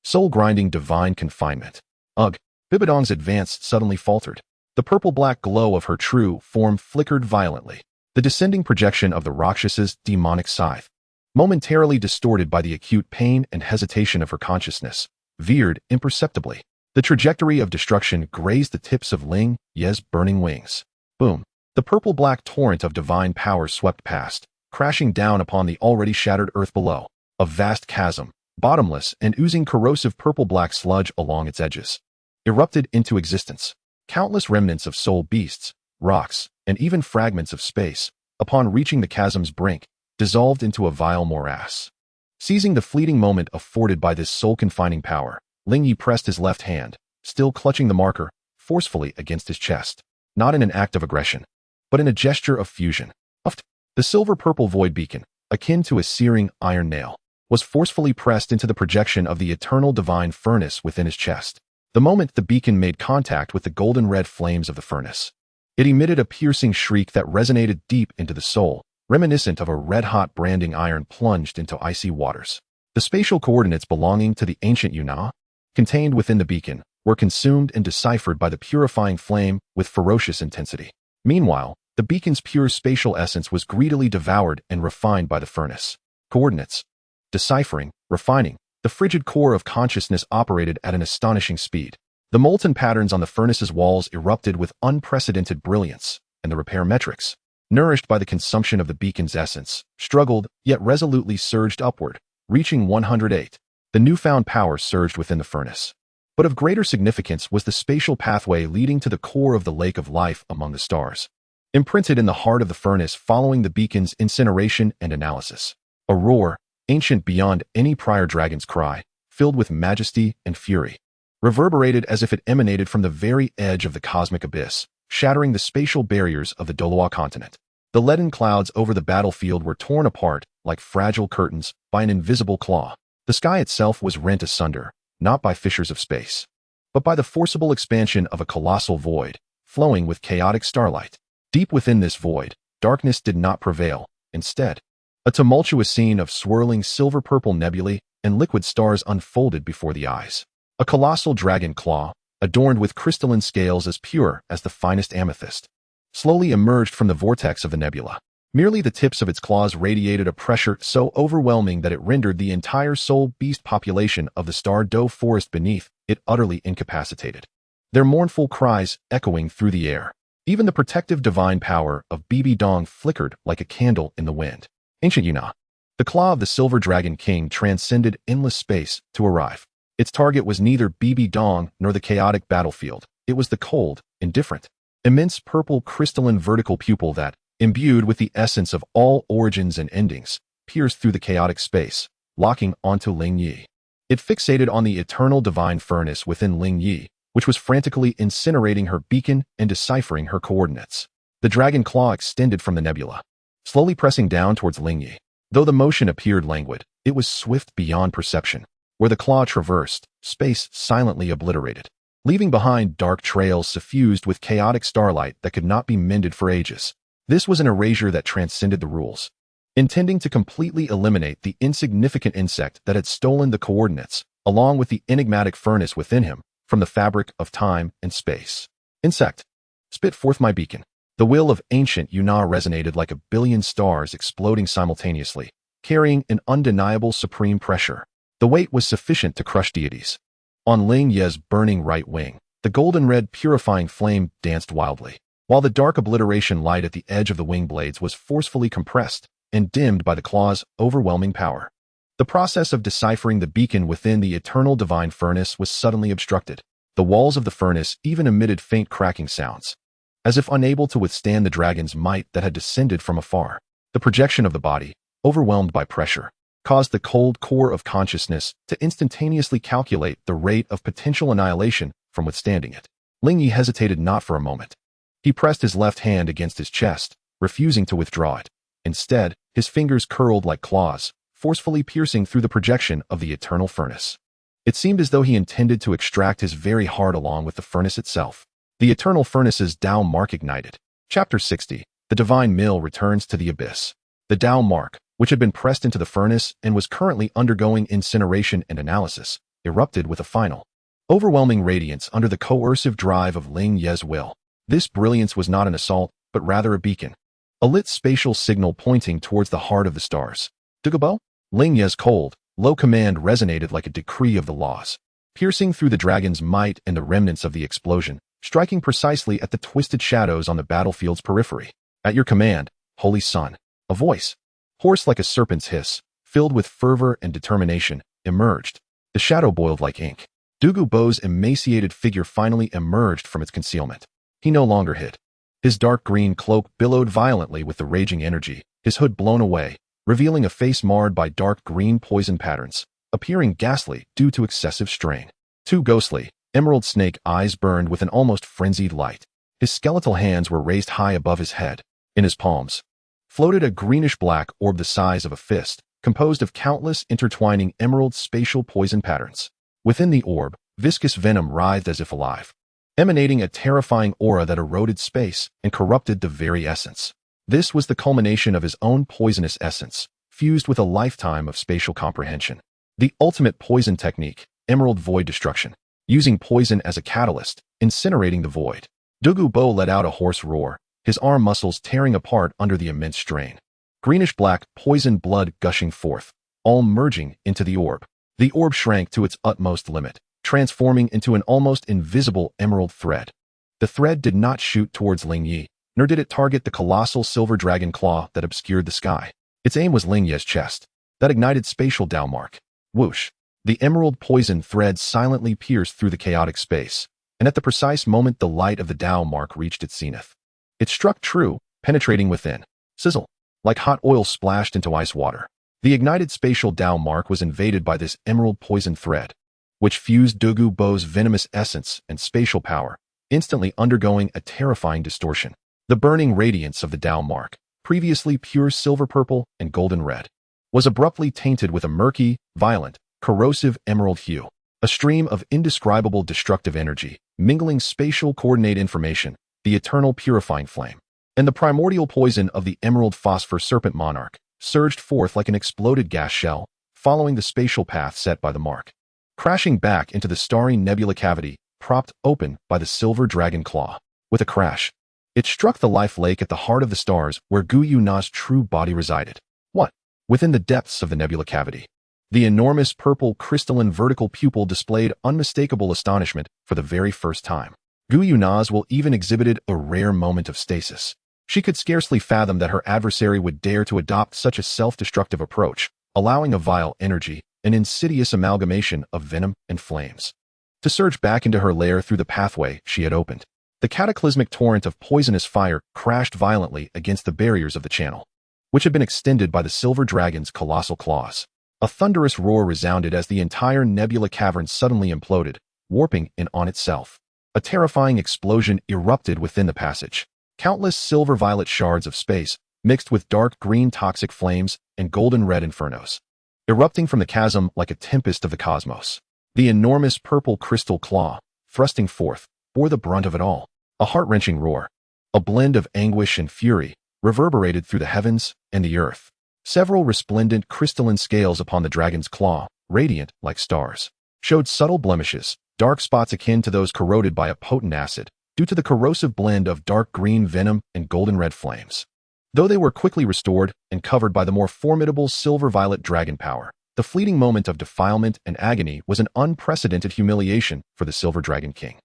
S1: Soul-grinding divine confinement. Ugh! Bibi Dong's advance suddenly faltered. The purple-black glow of her true form flickered violently. The descending projection of the Rakshas's demonic scythe, momentarily distorted by the acute pain and hesitation of her consciousness, veered imperceptibly. The trajectory of destruction grazed the tips of Ling Ye's burning wings. Boom! The purple-black torrent of divine power swept past, crashing down upon the already shattered earth below. A vast chasm, bottomless and oozing corrosive purple-black sludge along its edges, erupted into existence. Countless remnants of soul beasts, rocks, and even fragments of space, upon reaching the chasm's brink, dissolved into a vile morass. Seizing the fleeting moment afforded by this soul-confining power, Ling Ye pressed his left hand, still clutching the marker, forcefully against his chest, not in an act of aggression, but in a gesture of fusion. The silver-purple void beacon, akin to a searing iron nail, was forcefully pressed into the projection of the eternal divine furnace within his chest. The moment the beacon made contact with the golden-red flames of the furnace, it emitted a piercing shriek that resonated deep into the soul, reminiscent of a red-hot branding iron plunged into icy waters. The spatial coordinates belonging to the ancient Yuna, contained within the beacon, were consumed and deciphered by the purifying flame with ferocious intensity. Meanwhile, the beacon's pure spatial essence was greedily devoured and refined by the furnace. Coordinates. Deciphering, refining. The frigid core of consciousness operated at an astonishing speed. The molten patterns on the furnace's walls erupted with unprecedented brilliance, and the repair metrics, nourished by the consumption of the beacon's essence, struggled, yet resolutely surged upward, reaching 108. The newfound power surged within the furnace. But of greater significance was the spatial pathway leading to the core of the lake of life among the stars. Imprinted in the heart of the furnace following the beacon's incineration and analysis. A roar, ancient beyond any prior dragon's cry, filled with majesty and fury, reverberated as if it emanated from the very edge of the cosmic abyss, shattering the spatial barriers of the Douluo continent. The leaden clouds over the battlefield were torn apart, like fragile curtains, by an invisible claw. The sky itself was rent asunder, not by fissures of space, but by the forcible expansion of a colossal void, flowing with chaotic starlight. Deep within this void, darkness did not prevail. Instead, a tumultuous scene of swirling silver-purple nebulae and liquid stars unfolded before the eyes. A colossal dragon claw, adorned with crystalline scales as pure as the finest amethyst, slowly emerged from the vortex of the nebula. Merely the tips of its claws radiated a pressure so overwhelming that it rendered the entire soul beast population of the Star Doe forest beneath it utterly incapacitated. Their mournful cries echoing through the air. Even the protective divine power of Bibi Dong flickered like a candle in the wind. Ancient Yuna. The claw of the Silver Dragon King transcended endless space to arrive. Its target was neither Bibi Dong nor the chaotic battlefield. It was the cold, indifferent, immense purple crystalline vertical pupil that, imbued with the essence of all origins and endings, pierced through the chaotic space, locking onto Ling Ye. It fixated on the eternal divine furnace within Ling Ye, which was frantically incinerating her beacon and deciphering her coordinates. The dragon claw extended from the nebula, slowly pressing down towards Ling Ye. Though the motion appeared languid, it was swift beyond perception. Where the claw traversed, space silently obliterated, leaving behind dark trails suffused with chaotic starlight that could not be mended for ages. This was an erasure that transcended the rules, intending to completely eliminate the insignificant insect that had stolen the coordinates, along with the enigmatic furnace within him, from the fabric of time and space. Insect, spit forth my beacon. The will of ancient Yuna resonated like a billion stars exploding simultaneously, carrying an undeniable supreme pressure. The weight was sufficient to crush deities. On Ling Ye's burning right wing, the golden-red purifying flame danced wildly, while the dark obliteration light at the edge of the wing blades was forcefully compressed and dimmed by the claw's overwhelming power. The process of deciphering the beacon within the eternal divine furnace was suddenly obstructed. The walls of the furnace even emitted faint cracking sounds, as if unable to withstand the dragon's might that had descended from afar. The projection of the body, overwhelmed by pressure, caused the cold core of consciousness to instantaneously calculate the rate of potential annihilation from withstanding it. Ling Ye hesitated not for a moment. He pressed his left hand against his chest, refusing to withdraw it. Instead, his fingers curled like claws, forcefully piercing through the projection of the eternal furnace. It seemed as though he intended to extract his very heart along with the furnace itself. The eternal furnace's Tao mark ignited. Chapter 60. The divine mill returns to the abyss. The Tao mark, which had been pressed into the furnace and was currently undergoing incineration and analysis, erupted with a final, overwhelming radiance under the coercive drive of Ling Ye's will. This brilliance was not an assault, but rather a beacon, a lit spatial signal pointing towards the heart of the stars. Douluo? Ling Ye's cold, low command resonated like a decree of the laws, piercing through the dragon's might and the remnants of the explosion, striking precisely at the twisted shadows on the battlefield's periphery. At your command, Holy Sun. A voice, hoarse like a serpent's hiss, filled with fervor and determination, emerged. The shadow boiled like ink. Douluo's emaciated figure finally emerged from its concealment. He no longer hid. His dark green cloak billowed violently with the raging energy, his hood blown away, revealing a face marred by dark green poison patterns, appearing ghastly due to excessive strain. Two ghostly, emerald snake eyes burned with an almost frenzied light. His skeletal hands were raised high above his head. In his palms floated a greenish-black orb the size of a fist, composed of countless intertwining emerald spatial poison patterns. Within the orb, viscous venom writhed as if alive, emanating a terrifying aura that eroded space and corrupted the very essence. This was the culmination of his own poisonous essence, fused with a lifetime of spatial comprehension. The ultimate poison technique, emerald void destruction, using poison as a catalyst, incinerating the void. Douluo let out a hoarse roar, his arm muscles tearing apart under the immense strain. Greenish-black poison blood gushing forth, all merging into the orb. The orb shrank to its utmost limit, transforming into an almost invisible emerald thread. The thread did not shoot towards Ling Ye, nor did it target the colossal silver dragon claw that obscured the sky. Its aim was Ling Ye's chest. That ignited spatial Tao mark. Whoosh. The emerald poison thread silently pierced through the chaotic space, and at the precise moment the light of the Tao mark reached its zenith. It struck true, penetrating within. Sizzle. Like hot oil splashed into ice water. The ignited spatial Tao mark was invaded by this emerald poison thread, which fused Douluo Bo's venomous essence and spatial power, instantly undergoing a terrifying distortion. The burning radiance of the Tao mark, previously pure silver purple and golden red, was abruptly tainted with a murky, violent, corrosive emerald hue. A stream of indescribable destructive energy, mingling spatial coordinate information, the eternal purifying flame, and the primordial poison of the emerald phosphor serpent monarch, surged forth like an exploded gas shell, following the spatial path set by the mark. Crashing back into the starry nebula cavity, propped open by the silver dragon claw. With a crash, it struck the life lake at the heart of the stars where Gu Yuna's true body resided. What? Within the depths of the nebula cavity, the enormous purple crystalline vertical pupil displayed unmistakable astonishment for the very first time. Gu Yuna's will even exhibited a rare moment of stasis. She could scarcely fathom that her adversary would dare to adopt such a self-destructive approach, allowing a vile energy, an insidious amalgamation of venom and flames, to surge back into her lair through the pathway she had opened. The cataclysmic torrent of poisonous fire crashed violently against the barriers of the channel, which had been extended by the silver dragon's colossal claws. A thunderous roar resounded as the entire nebula cavern suddenly imploded, warping in on itself. A terrifying explosion erupted within the passage. Countless silver-violet shards of space, mixed with dark green toxic flames and golden-red infernos, erupting from the chasm like a tempest of the cosmos. The enormous purple crystal claw, thrusting forth, bore the brunt of it all. A heart-wrenching roar, a blend of anguish and fury, reverberated through the heavens and the earth. Several resplendent crystalline scales upon the dragon's claw, radiant like stars, showed subtle blemishes, dark spots akin to those corroded by a potent acid, due to the corrosive blend of dark green venom and golden-red flames. Though they were quickly restored and covered by the more formidable silver-violet dragon power, the fleeting moment of defilement and agony was an unprecedented humiliation for the Silver Dragon King,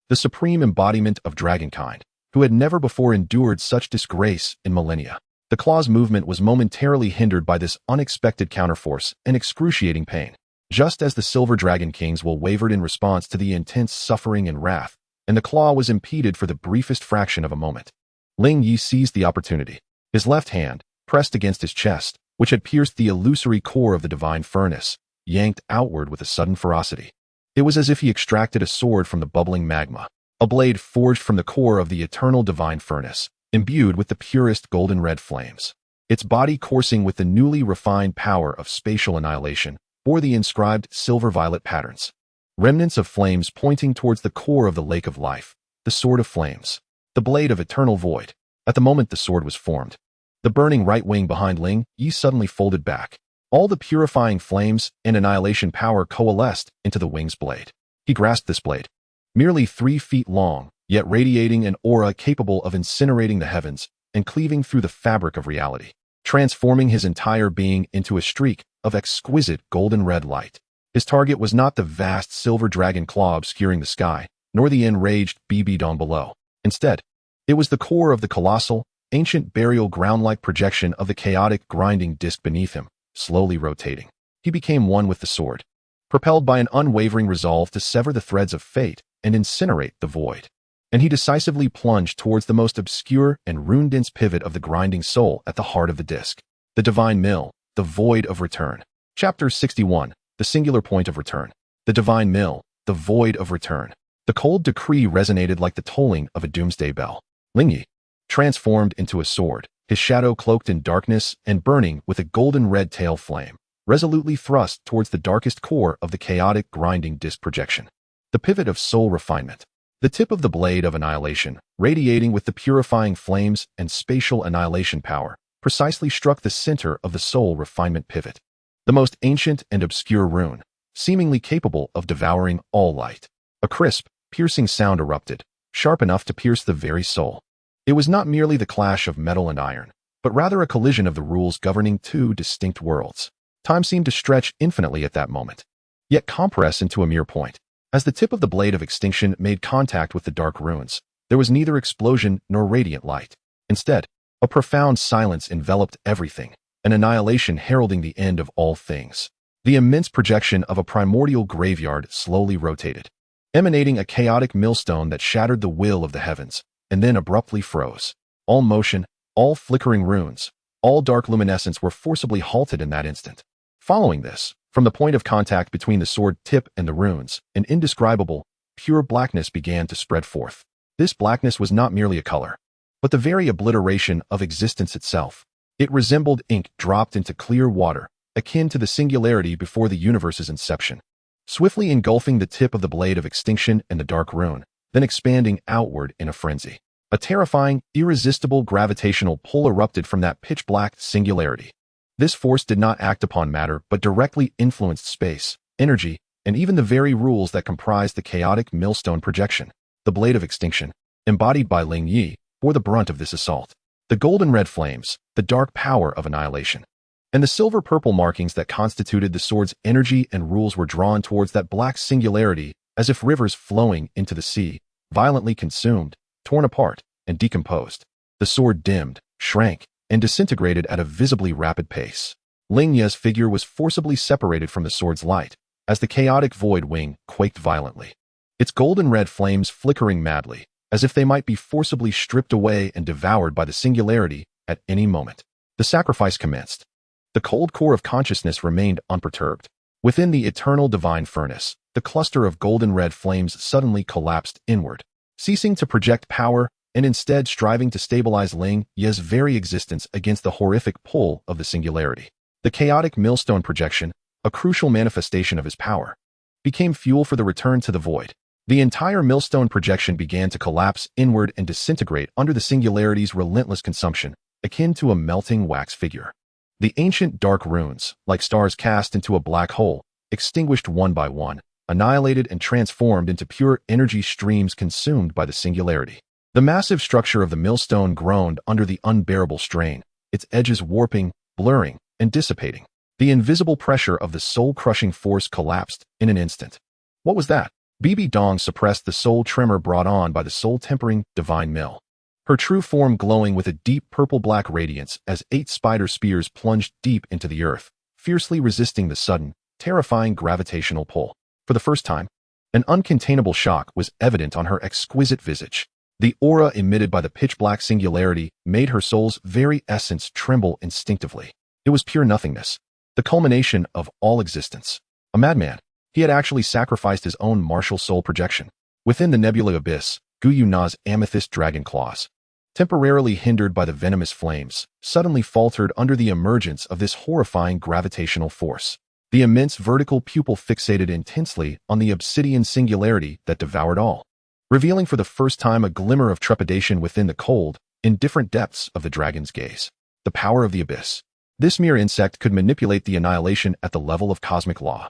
S1: the supreme embodiment of dragonkind, who had never before endured such disgrace in millennia. The claw's movement was momentarily hindered by this unexpected counterforce and excruciating pain, just as the Silver Dragon King's will wavered in response to the intense suffering and wrath, and the claw was impeded for the briefest fraction of a moment. Ling Ye seized the opportunity. His left hand, pressed against his chest, which had pierced the illusory core of the divine furnace, yanked outward with a sudden ferocity. It was as if he extracted a sword from the bubbling magma, a blade forged from the core of the eternal divine furnace, imbued with the purest golden-red flames. Its body coursing with the newly refined power of spatial annihilation bore the inscribed silver-violet patterns, remnants of flames pointing towards the core of the lake of life, the sword of flames, the blade of eternal void. At the moment the sword was formed, the burning right wing behind Ling Ye suddenly folded back. All the purifying flames and annihilation power coalesced into the wing's blade. He grasped this blade, merely 3 feet long, yet radiating an aura capable of incinerating the heavens and cleaving through the fabric of reality, transforming his entire being into a streak of exquisite golden-red light. His target was not the vast silver dragon claw obscuring the sky, nor the enraged Bibi Dong below. Instead, it was the core of the colossal, ancient burial ground-like projection of the chaotic grinding disk beneath him, slowly rotating. He became one with the sword, propelled by an unwavering resolve to sever the threads of fate and incinerate the void. And he decisively plunged towards the most obscure and rune-dense pivot of the grinding soul at the heart of the disk, the divine mill, the void of return. Chapter 61, the singular point of return. The divine mill, the void of return. The cold decree resonated like the tolling of a doomsday bell. Ling Ye, transformed into a sword, his shadow cloaked in darkness and burning with a golden-red tail flame, resolutely thrust towards the darkest core of the chaotic grinding disk projection. The pivot of soul refinement. The tip of the blade of annihilation, radiating with the purifying flames and spatial annihilation power, precisely struck the center of the soul refinement pivot. The most ancient and obscure rune, seemingly capable of devouring all light. A crisp, piercing sound erupted, sharp enough to pierce the very soul. It was not merely the clash of metal and iron, but rather a collision of the rules governing 2 distinct worlds. Time seemed to stretch infinitely at that moment, yet compress into a mere point. As the tip of the blade of extinction made contact with the dark runes, there was neither explosion nor radiant light. Instead, a profound silence enveloped everything, an annihilation heralding the end of all things. The immense projection of a primordial graveyard slowly rotated, emanating a chaotic millstone that shattered the will of the heavens, and then abruptly froze. All motion, all flickering runes, all dark luminescence were forcibly halted in that instant. Following this, from the point of contact between the sword tip and the runes, an indescribable, pure blackness began to spread forth. This blackness was not merely a color, but the very obliteration of existence itself. It resembled ink dropped into clear water, akin to the singularity before the universe's inception, swiftly engulfing the tip of the blade of extinction and the dark rune, then expanding outward in a frenzy. A terrifying, irresistible gravitational pull erupted from that pitch-black singularity. This force did not act upon matter but directly influenced space, energy, and even the very rules that comprised the chaotic millstone projection. The blade of extinction, embodied by Ling Ye, bore the brunt of this assault. The golden-red flames, the dark power of annihilation, and the silver-purple markings that constituted the sword's energy and rules were drawn towards that black singularity as if rivers flowing into the sea, violently consumed, torn apart, and decomposed. The sword dimmed, shrank, and disintegrated at a visibly rapid pace. Ling Ye's figure was forcibly separated from the sword's light, as the chaotic void wing quaked violently, its golden-red flames flickering madly, as if they might be forcibly stripped away and devoured by the singularity at any moment. The sacrifice commenced. The cold core of consciousness remained unperturbed. Within the eternal divine furnace, the cluster of golden-red flames suddenly collapsed inward, ceasing to project power and instead striving to stabilize Ling Ye's very existence against the horrific pull of the singularity. The chaotic millstone projection, a crucial manifestation of his power, became fuel for the return to the void. The entire millstone projection began to collapse inward and disintegrate under the singularity's relentless consumption, akin to a melting wax figure. The ancient dark runes, like stars cast into a black hole, extinguished one by one, annihilated and transformed into pure energy streams consumed by the singularity. The massive structure of the millstone groaned under the unbearable strain, its edges warping, blurring, and dissipating. The invisible pressure of the soul-crushing force collapsed in an instant. What was that? Bibi Dong suppressed the soul tremor brought on by the soul-tempering divine mill, her true form glowing with a deep purple-black radiance as 8 spider spears plunged deep into the earth, fiercely resisting the sudden, terrifying gravitational pull. For the first time, an uncontainable shock was evident on her exquisite visage. The aura emitted by the pitch-black singularity made her soul's very essence tremble instinctively. It was pure nothingness, the culmination of all existence. A madman, he had actually sacrificed his own martial soul projection. Within the nebula abyss, Gu Yuna's amethyst dragon claws, temporarily hindered by the venomous flames, suddenly faltered under the emergence of this horrifying gravitational force. The immense vertical pupil fixated intensely on the obsidian singularity that devoured all, revealing for the first time a glimmer of trepidation within the cold, indifferent depths of the dragon's gaze. The power of the abyss. This mere insect could manipulate the annihilation at the level of cosmic law.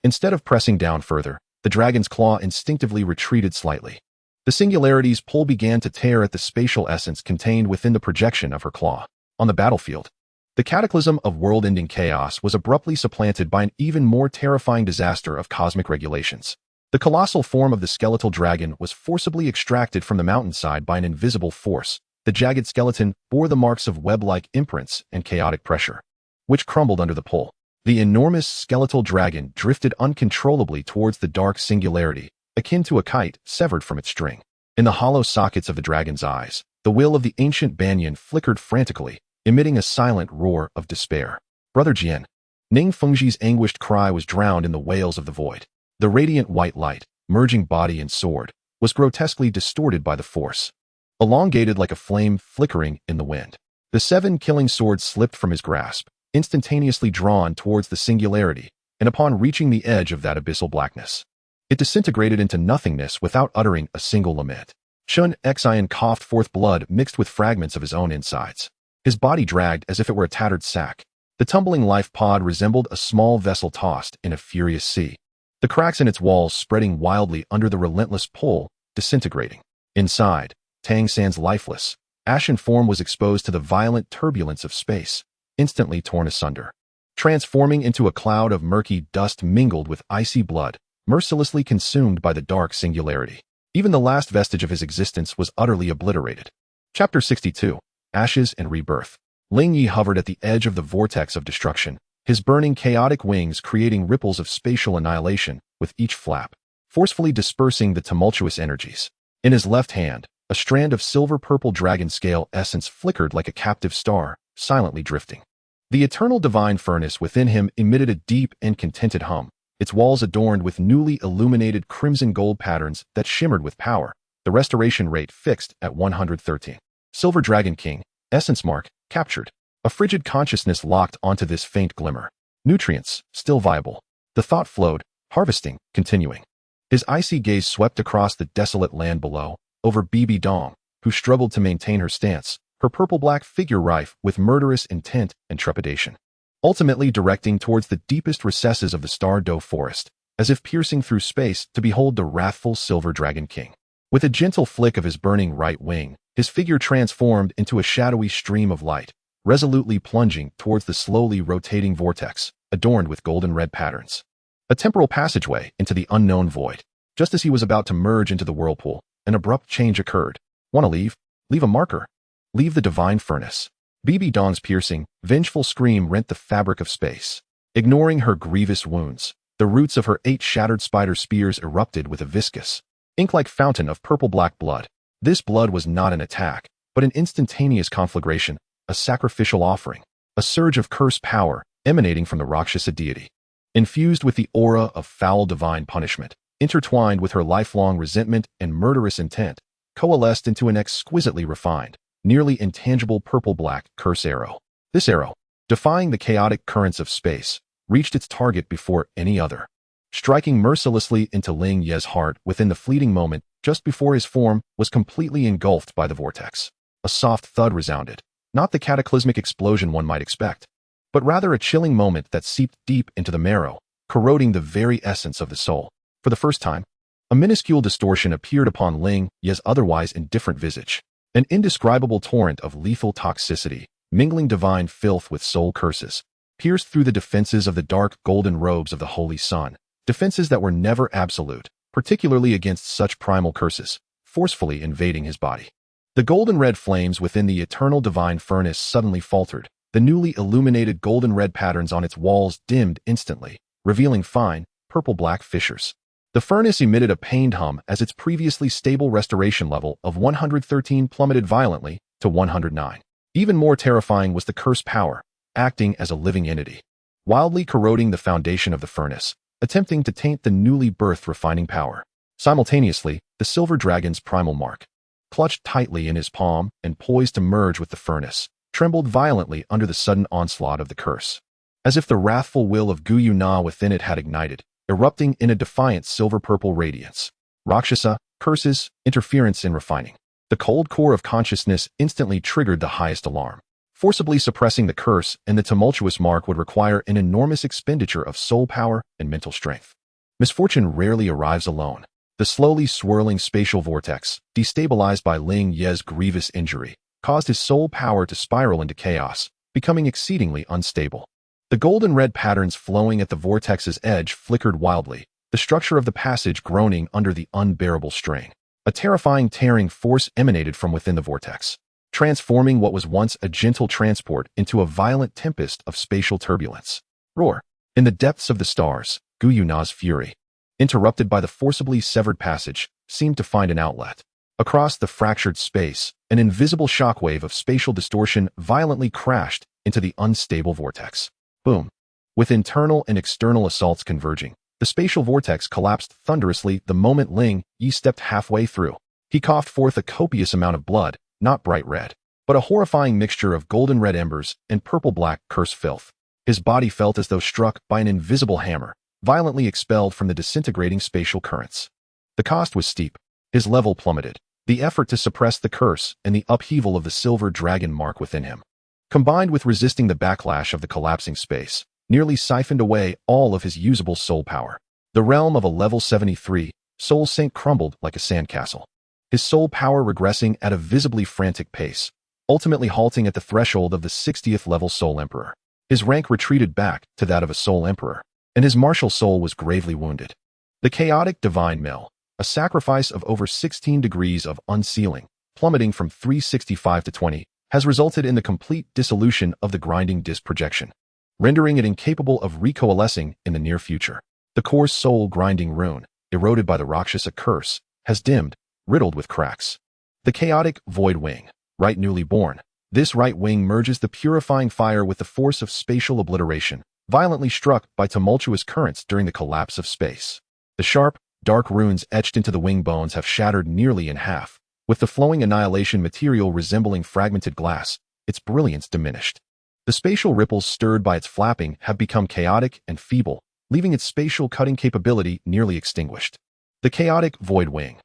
S1: Instead of pressing down further, the dragon's claw instinctively retreated slightly. The singularity's pull began to tear at the spatial essence contained within the projection of her claw. On the battlefield, the cataclysm of world-ending chaos was abruptly supplanted by an even more terrifying disaster of cosmic regulations. The colossal form of the skeletal dragon was forcibly extracted from the mountainside by an invisible force. The jagged skeleton bore the marks of web-like imprints and chaotic pressure, which crumbled under the pull. The enormous skeletal dragon drifted uncontrollably towards the dark singularity, akin to a kite severed from its string. In the hollow sockets of the dragon's eyes, the will of the ancient banyan flickered frantically, emitting a silent roar of despair. Brother Jian. Ning Fengji's anguished cry was drowned in the wails of the void. The radiant white light, merging body and sword, was grotesquely distorted by the force, elongated like a flame flickering in the wind. The 7 killing swords slipped from his grasp, instantaneously drawn towards the singularity, and upon reaching the edge of that abyssal blackness, it disintegrated into nothingness without uttering a single lament. Chun Xian coughed forth blood mixed with fragments of his own insides. His body dragged as if it were a tattered sack. The tumbling life pod resembled a small vessel tossed in a furious sea, the cracks in its walls spreading wildly under the relentless pull, disintegrating. Inside, Tang San's lifeless, ashen form was exposed to the violent turbulence of space, instantly torn asunder, transforming into a cloud of murky dust mingled with icy blood, mercilessly consumed by the dark singularity. Even the last vestige of his existence was utterly obliterated. Chapter 62. Ashes and Rebirth. Ling Ye hovered at the edge of the vortex of destruction, his burning chaotic wings creating ripples of spatial annihilation with each flap, forcefully dispersing the tumultuous energies. In his left hand, a strand of silver-purple dragon scale essence flickered like a captive star, silently drifting. The eternal divine furnace within him emitted a deep and contented hum, its walls adorned with newly illuminated crimson gold patterns that shimmered with power, the restoration rate fixed at 113. Silver Dragon King, essence mark, captured. A frigid consciousness locked onto this faint glimmer. Nutrients, still viable. The thought flowed, harvesting, continuing. His icy gaze swept across the desolate land below, over Bibi Dong, who struggled to maintain her stance, her purple-black figure rife with murderous intent and trepidation. Ultimately directing towards the deepest recesses of the Star Doe forest, as if piercing through space to behold the wrathful Silver Dragon King. With a gentle flick of his burning right wing, his figure transformed into a shadowy stream of light, resolutely plunging towards the slowly rotating vortex, adorned with golden red patterns. A temporal passageway into the unknown void. Just as he was about to merge into the whirlpool, an abrupt change occurred. "Want to leave? Leave a marker. Leave the divine furnace." Bibi Dong's piercing, vengeful scream rent the fabric of space. Ignoring her grievous wounds, the roots of her 8 shattered spider spears erupted with a viscous, ink-like fountain of purple-black blood. This blood was not an attack, but an instantaneous conflagration, a sacrificial offering, a surge of cursed power emanating from the Rakshasa deity. Infused with the aura of foul divine punishment, intertwined with her lifelong resentment and murderous intent, coalesced into an exquisitely refined, nearly intangible purple-black curse arrow. This arrow, defying the chaotic currents of space, reached its target before any other, striking mercilessly into Ling Ye's heart within the fleeting moment just before his form was completely engulfed by the vortex. A soft thud resounded, not the cataclysmic explosion one might expect, but rather a chilling moment that seeped deep into the marrow, corroding the very essence of the soul. For the first time, a minuscule distortion appeared upon Ling Ye's otherwise indifferent visage, an indescribable torrent of lethal toxicity, mingling divine filth with soul curses, pierced through the defenses of the dark golden robes of the Holy Sun, defenses that were never absolute, particularly against such primal curses, forcefully invading his body. The golden red flames within the eternal divine furnace suddenly faltered, the newly illuminated golden red patterns on its walls dimmed instantly, revealing fine, purple-black fissures. The furnace emitted a pained hum as its previously stable restoration level of 113 plummeted violently to 109. Even more terrifying was the curse power, acting as a living entity, wildly corroding the foundation of the furnace, attempting to taint the newly birthed refining power. Simultaneously, the silver dragon's primal mark, clutched tightly in his palm and poised to merge with the furnace, trembled violently under the sudden onslaught of the curse. As if the wrathful will of Guyu Na within it had ignited, erupting in a defiant silver-purple radiance. Rakshasa, curses, interference in refining. The cold core of consciousness instantly triggered the highest alarm. Forcibly suppressing the curse and the tumultuous mark would require an enormous expenditure of soul power and mental strength. Misfortune rarely arrives alone. The slowly swirling spatial vortex, destabilized by Ling Ye's grievous injury, caused his soul power to spiral into chaos, becoming exceedingly unstable. The golden red patterns flowing at the vortex's edge flickered wildly, the structure of the passage groaning under the unbearable strain. A terrifying tearing force emanated from within the vortex, transforming what was once a gentle transport into a violent tempest of spatial turbulence. Roar! In the depths of the stars, Guyu Na's fury, interrupted by the forcibly severed passage, seemed to find an outlet. Across the fractured space, an invisible shockwave of spatial distortion violently crashed into the unstable vortex. Boom! With internal and external assaults converging, the spatial vortex collapsed thunderously the moment Ling Ye stepped halfway through. He coughed forth a copious amount of blood, not bright red, but a horrifying mixture of golden red embers and purple-black curse filth. His body felt as though struck by an invisible hammer, violently expelled from the disintegrating spatial currents. The cost was steep. His level plummeted. The effort to suppress the curse and the upheaval of the silver dragon mark within him, combined with resisting the backlash of the collapsing space, nearly siphoned away all of his usable soul power. The realm of a level 73, Soul Saint crumbled like a sandcastle, his soul power regressing at a visibly frantic pace, ultimately halting at the threshold of the 60th level Soul Emperor. His rank retreated back to that of a Soul Emperor, and his martial soul was gravely wounded. The chaotic divine mill, a sacrifice of over 16 degrees of unsealing, plummeting from 365 to 20, has resulted in the complete dissolution of the grinding disk projection, rendering it incapable of recoalescing in the near future. The core's soul grinding rune, eroded by the Rakshasa curse, has dimmed, riddled with cracks. The chaotic void wing, right newly born. This right wing merges the purifying fire with the force of spatial obliteration, violently struck by tumultuous currents during the collapse of space. The sharp, dark runes etched into the wing bones have shattered nearly in half, with the flowing annihilation material resembling fragmented glass, its brilliance diminished. The spatial ripples stirred by its flapping have become chaotic and feeble, leaving its spatial cutting capability nearly extinguished. The chaotic void wing,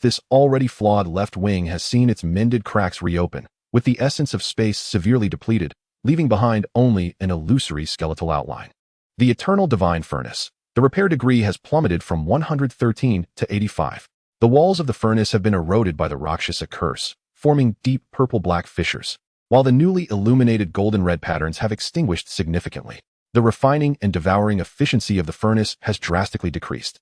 S1: this already flawed left wing has seen its mended cracks reopen, with the essence of space severely depleted, leaving behind only an illusory skeletal outline. The eternal divine furnace. The repair degree has plummeted from 113 to 85. The walls of the furnace have been eroded by the Rakshasa curse, forming deep purple-black fissures, while the newly illuminated golden-red patterns have extinguished significantly. The refining and devouring efficiency of the furnace has drastically decreased,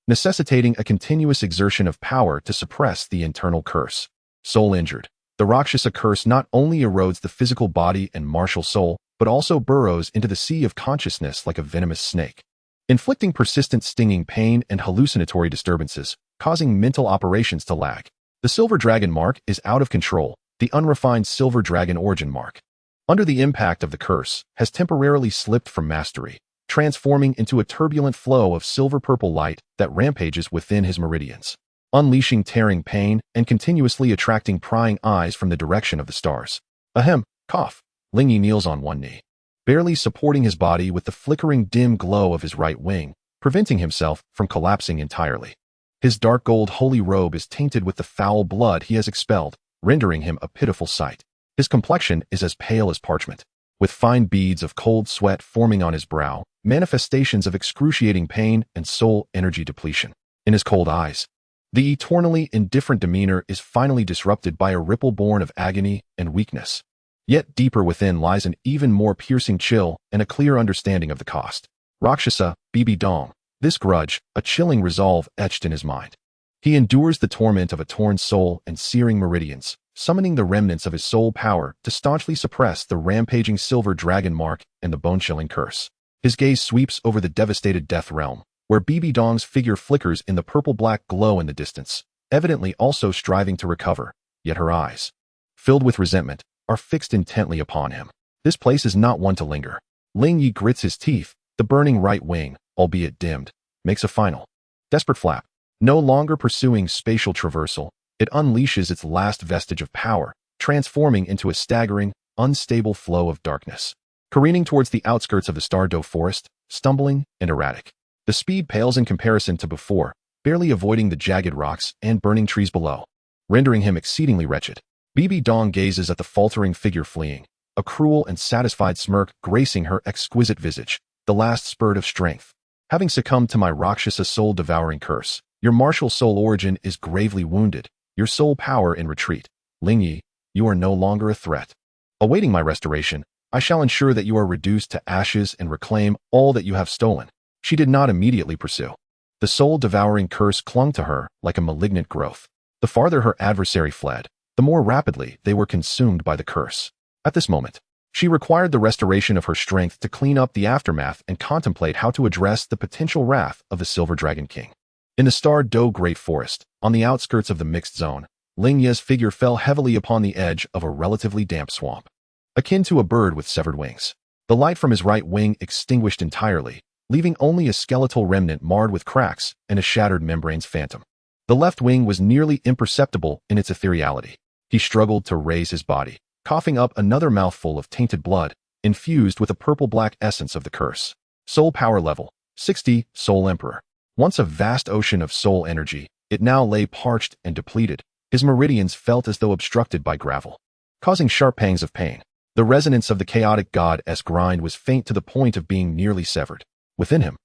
S1: necessitating a continuous exertion of power to suppress the internal curse. Soul injured. The Rakshasa curse not only erodes the physical body and martial soul, but also burrows into the sea of consciousness like a venomous snake, inflicting persistent stinging pain and hallucinatory disturbances, causing mental operations to lag. The Silver Dragon mark is out of control. The unrefined Silver Dragon origin mark, under the impact of the curse, has temporarily slipped from mastery, transforming into a turbulent flow of silver-purple light that rampages within his meridians, unleashing tearing pain and continuously attracting prying eyes from the direction of the stars. Ahem, cough. Ling Ye kneels on one knee, barely supporting his body with the flickering dim glow of his right wing, preventing himself from collapsing entirely. His dark gold holy robe is tainted with the foul blood he has expelled, rendering him a pitiful sight. His complexion is as pale as parchment, with fine beads of cold sweat forming on his brow, manifestations of excruciating pain and soul energy depletion. In his cold eyes, the eternally indifferent demeanor is finally disrupted by a ripple born of agony and weakness. Yet deeper within lies an even more piercing chill and a clear understanding of the cost. Rakshasa, Bibi Dong. This grudge, a chilling resolve etched in his mind. He endures the torment of a torn soul and searing meridians, summoning the remnants of his soul power to staunchly suppress the rampaging Silver Dragon mark and the bone-chilling curse. His gaze sweeps over the devastated Death Realm, where Bibi Dong's figure flickers in the purple-black glow in the distance, evidently also striving to recover, yet her eyes, filled with resentment, are fixed intently upon him. This place is not one to linger. Ling Ye grits his teeth. The burning right wing, albeit dimmed, makes a final, desperate flap. No longer pursuing spatial traversal, it unleashes its last vestige of power, transforming into a staggering, unstable flow of darkness, careening towards the outskirts of the Star-Doe forest, stumbling and erratic. The speed pales in comparison to before, barely avoiding the jagged rocks and burning trees below, rendering him exceedingly wretched. Bibi Dong gazes at the faltering figure fleeing, a cruel and satisfied smirk gracing her exquisite visage. The last spurt of strength. Having succumbed to my Rakshasa soul-devouring curse, your martial soul origin is gravely wounded, your soul power in retreat. Ling Ye, you are no longer a threat. Awaiting my restoration, I shall ensure that you are reduced to ashes and reclaim all that you have stolen. She did not immediately pursue. The soul-devouring curse clung to her like a malignant growth. The farther her adversary fled, the more rapidly they were consumed by the curse. At this moment, she required the restoration of her strength to clean up the aftermath and contemplate how to address the potential wrath of the Silver Dragon King. In the Star-Doe Great Forest, on the outskirts of the mixed zone, Ling Ye's figure fell heavily upon the edge of a relatively damp swamp, akin to a bird with severed wings. The light from his right wing extinguished entirely, leaving only a skeletal remnant marred with cracks and a shattered membrane's phantom. The left wing was nearly imperceptible in its ethereality. He struggled to raise his body, coughing up another mouthful of tainted blood, infused with the purple-black essence of the curse. Soul power level, 60, Soul Emperor. Once a vast ocean of soul energy, it now lay parched and depleted. His meridians felt as though obstructed by gravel, causing sharp pangs of pain. The resonance of the chaotic god's grind was faint to the point of being nearly severed. Within him,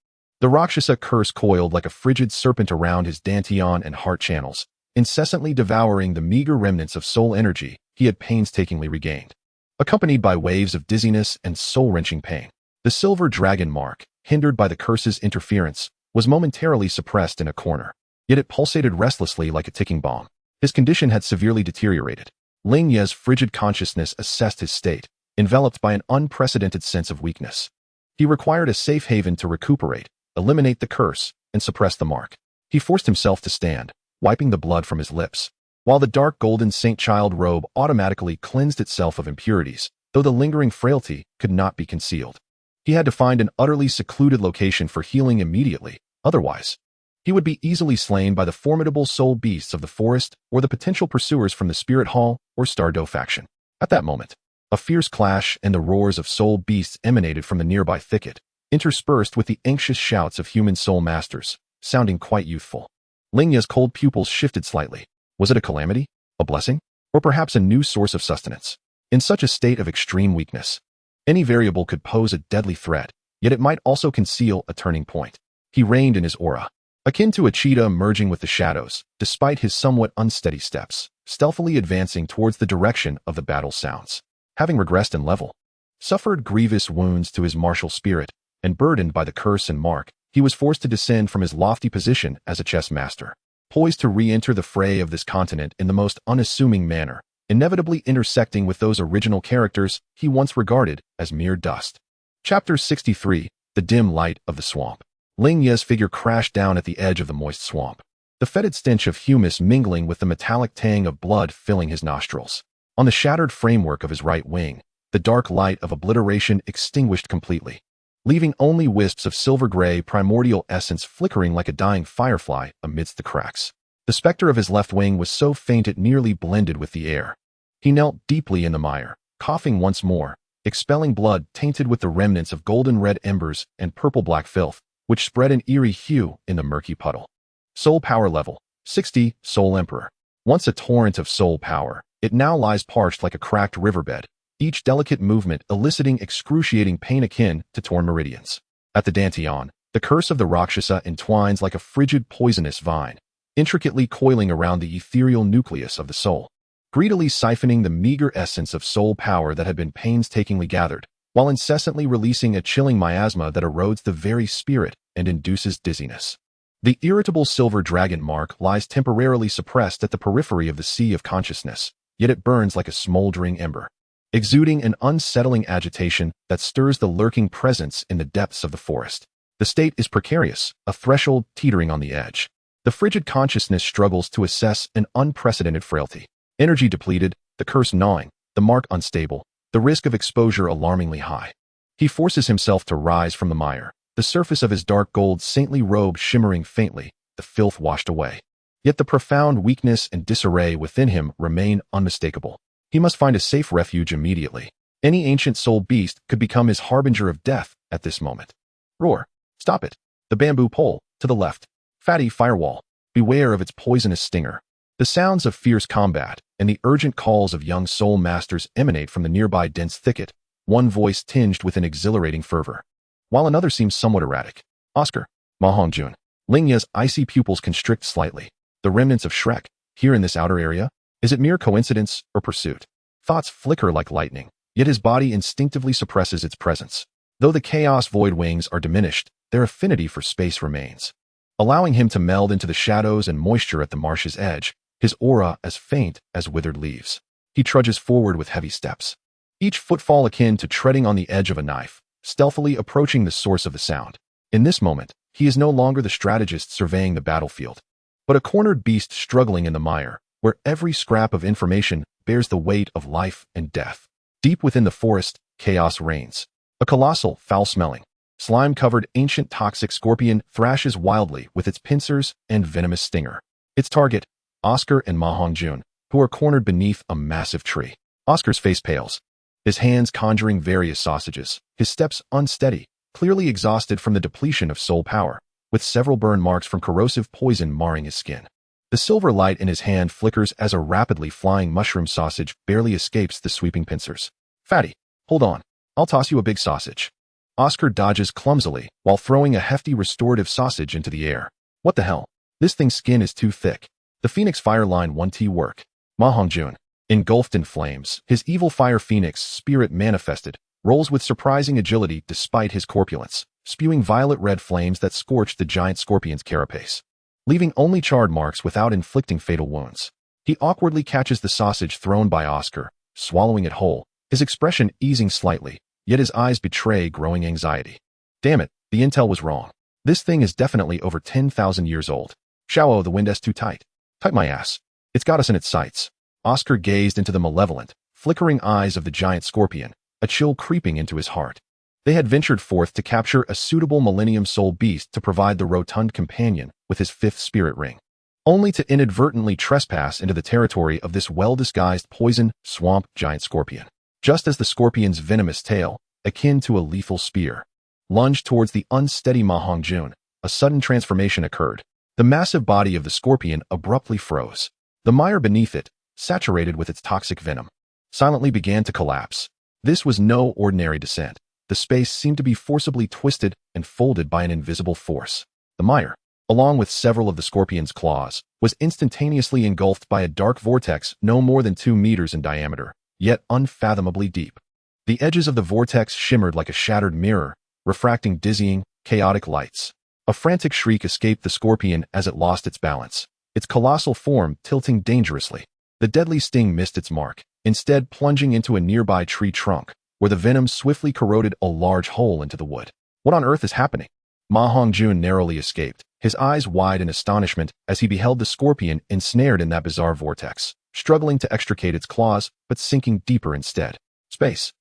S1: the Rakshasa curse coiled like a frigid serpent around his dantian and heart channels, incessantly devouring the meager remnants of soul energy he had painstakingly regained, accompanied by waves of dizziness and soul-wrenching pain. The Silver Dragon mark, hindered by the curse's interference, was momentarily suppressed in a corner, yet it pulsated restlessly like a ticking bomb. His condition had severely deteriorated. Ling Ye's frigid consciousness assessed his state, enveloped by an unprecedented sense of weakness. He required a safe haven to recuperate, eliminate the curse, and suppress the mark. He forced himself to stand, wiping the blood from his lips, while the dark golden saint-child robe automatically cleansed itself of impurities, though the lingering frailty could not be concealed. He had to find an utterly secluded location for healing immediately, otherwise he would be easily slain by the formidable soul beasts of the forest or the potential pursuers from the Spirit Hall or Stardow faction. At that moment, a fierce clash and the roars of soul beasts emanated from the nearby thicket, interspersed with the anxious shouts of human soul masters, sounding quite youthful. Ling Ye's cold pupils shifted slightly. Was it a calamity, a blessing, or perhaps a new source of sustenance? In such a state of extreme weakness, any variable could pose a deadly threat, yet it might also conceal a turning point. He reined in his aura, akin to a cheetah merging with the shadows, despite his somewhat unsteady steps, stealthily advancing towards the direction of the battle sounds. Having regressed in level, suffered grievous wounds to his martial spirit, and burdened by the curse and mark, he was forced to descend from his lofty position as a chess master, poised to re-enter the fray of this continent in the most unassuming manner, inevitably intersecting with those original characters he once regarded as mere dust. Chapter 63, The Dim Light of the Swamp. Ling Ye's figure crashed down at the edge of the moist swamp, the fetid stench of humus mingling with the metallic tang of blood filling his nostrils. On the shattered framework of his right wing, the dark light of obliteration extinguished completely, leaving only wisps of silver-gray primordial essence flickering like a dying firefly amidst the cracks. The specter of his left wing was so faint it nearly blended with the air. He knelt deeply in the mire, coughing once more, expelling blood tainted with the remnants of golden-red embers and purple-black filth, which spread an eerie hue in the murky puddle. Soul power level, 60, Soul Emperor. Once a torrent of soul power, it now lies parched like a cracked riverbed, each delicate movement eliciting excruciating pain akin to torn meridians. At the Dantian, the curse of the Rakshasa entwines like a frigid poisonous vine, intricately coiling around the ethereal nucleus of the soul, greedily siphoning the meager essence of soul power that had been painstakingly gathered, while incessantly releasing a chilling miasma that erodes the very spirit and induces dizziness. The irritable silver dragon mark lies temporarily suppressed at the periphery of the sea of consciousness, yet it burns like a smoldering ember, exuding an unsettling agitation that stirs the lurking presence in the depths of the forest. The state is precarious, a threshold teetering on the edge. The frigid consciousness struggles to assess an unprecedented frailty. Energy depleted, the curse gnawing, the mark unstable, the risk of exposure alarmingly high. He forces himself to rise from the mire, the surface of his dark gold saintly robe shimmering faintly, the filth washed away. Yet the profound weakness and disarray within him remain unmistakable. He must find a safe refuge immediately. Any ancient soul beast could become his harbinger of death at this moment. Roar! Stop it! The bamboo pole, to the left. Fatty firewall. Beware of its poisonous stinger. The sounds of fierce combat and the urgent calls of young soul masters emanate from the nearby dense thicket, one voice tinged with an exhilarating fervor, while another seems somewhat erratic. Oscar. Ma Hongjun. Ling Ye's icy pupils constrict slightly. The remnants of Shrek, here in this outer area? Is it mere coincidence or pursuit? Thoughts flicker like lightning, yet his body instinctively suppresses its presence. Though the chaos void wings are diminished, their affinity for space remains, allowing him to meld into the shadows and moisture at the marsh's edge, his aura as faint as withered leaves. He trudges forward with heavy steps, each footfall akin to treading on the edge of a knife, stealthily approaching the source of the sound. In this moment, he is no longer the strategist surveying the battlefield, but a cornered beast struggling in the mire, where every scrap of information bears the weight of life and death. Deep within the forest, chaos reigns. A colossal, foul-smelling, slime-covered ancient toxic scorpion thrashes wildly with its pincers and venomous stinger. Its target, Oscar and Ma Hongjun, who are cornered beneath a massive tree. Oscar's face pales, his hands conjuring various sausages, his steps unsteady, clearly exhausted from the depletion of soul power, with several burn marks from corrosive poison marring his skin. The silver light in his hand flickers as a rapidly flying mushroom sausage barely escapes the sweeping pincers. Fatty, hold on. I'll toss you a big sausage. Oscar dodges clumsily while throwing a hefty restorative sausage into the air. What the hell? This thing's skin is too thick. The Phoenix Fire Line 1T work. Ma Hongjun, engulfed in flames, his evil fire phoenix spirit manifested, rolls with surprising agility despite his corpulence, spewing violet-red flames that scorch the giant scorpion's carapace, leaving only charred marks without inflicting fatal wounds. He awkwardly catches the sausage thrown by Oscar, swallowing it whole, his expression easing slightly, yet his eyes betray growing anxiety. Damn it, the intel was wrong. This thing is definitely over 10,000 years old. Xiao, the wind is too tight. Tight my ass. It's got us in its sights. Oscar gazed into the malevolent, flickering eyes of the giant scorpion, a chill creeping into his heart. They had ventured forth to capture a suitable Millennium Soul beast to provide the rotund companion with his fifth spirit ring, only to inadvertently trespass into the territory of this well-disguised poison swamp giant scorpion. Just as the scorpion's venomous tail, akin to a lethal spear, lunged towards the unsteady Ma Hongjun, a sudden transformation occurred. The massive body of the scorpion abruptly froze. The mire beneath it, saturated with its toxic venom, silently began to collapse. This was no ordinary descent. The space seemed to be forcibly twisted and folded by an invisible force. The mire, along with several of the scorpion's claws, was instantaneously engulfed by a dark vortex no more than 2 meters in diameter, yet unfathomably deep. The edges of the vortex shimmered like a shattered mirror, refracting dizzying, chaotic lights. A frantic shriek escaped the scorpion as it lost its balance, its colossal form tilting dangerously. The deadly sting missed its mark, instead plunging into a nearby tree trunk, where the venom swiftly corroded a large hole into the wood. What on earth is happening? Ma Hongjun narrowly escaped, his eyes wide in astonishment as he beheld the scorpion ensnared in that bizarre vortex, struggling to extricate its claws, but sinking deeper instead. Space.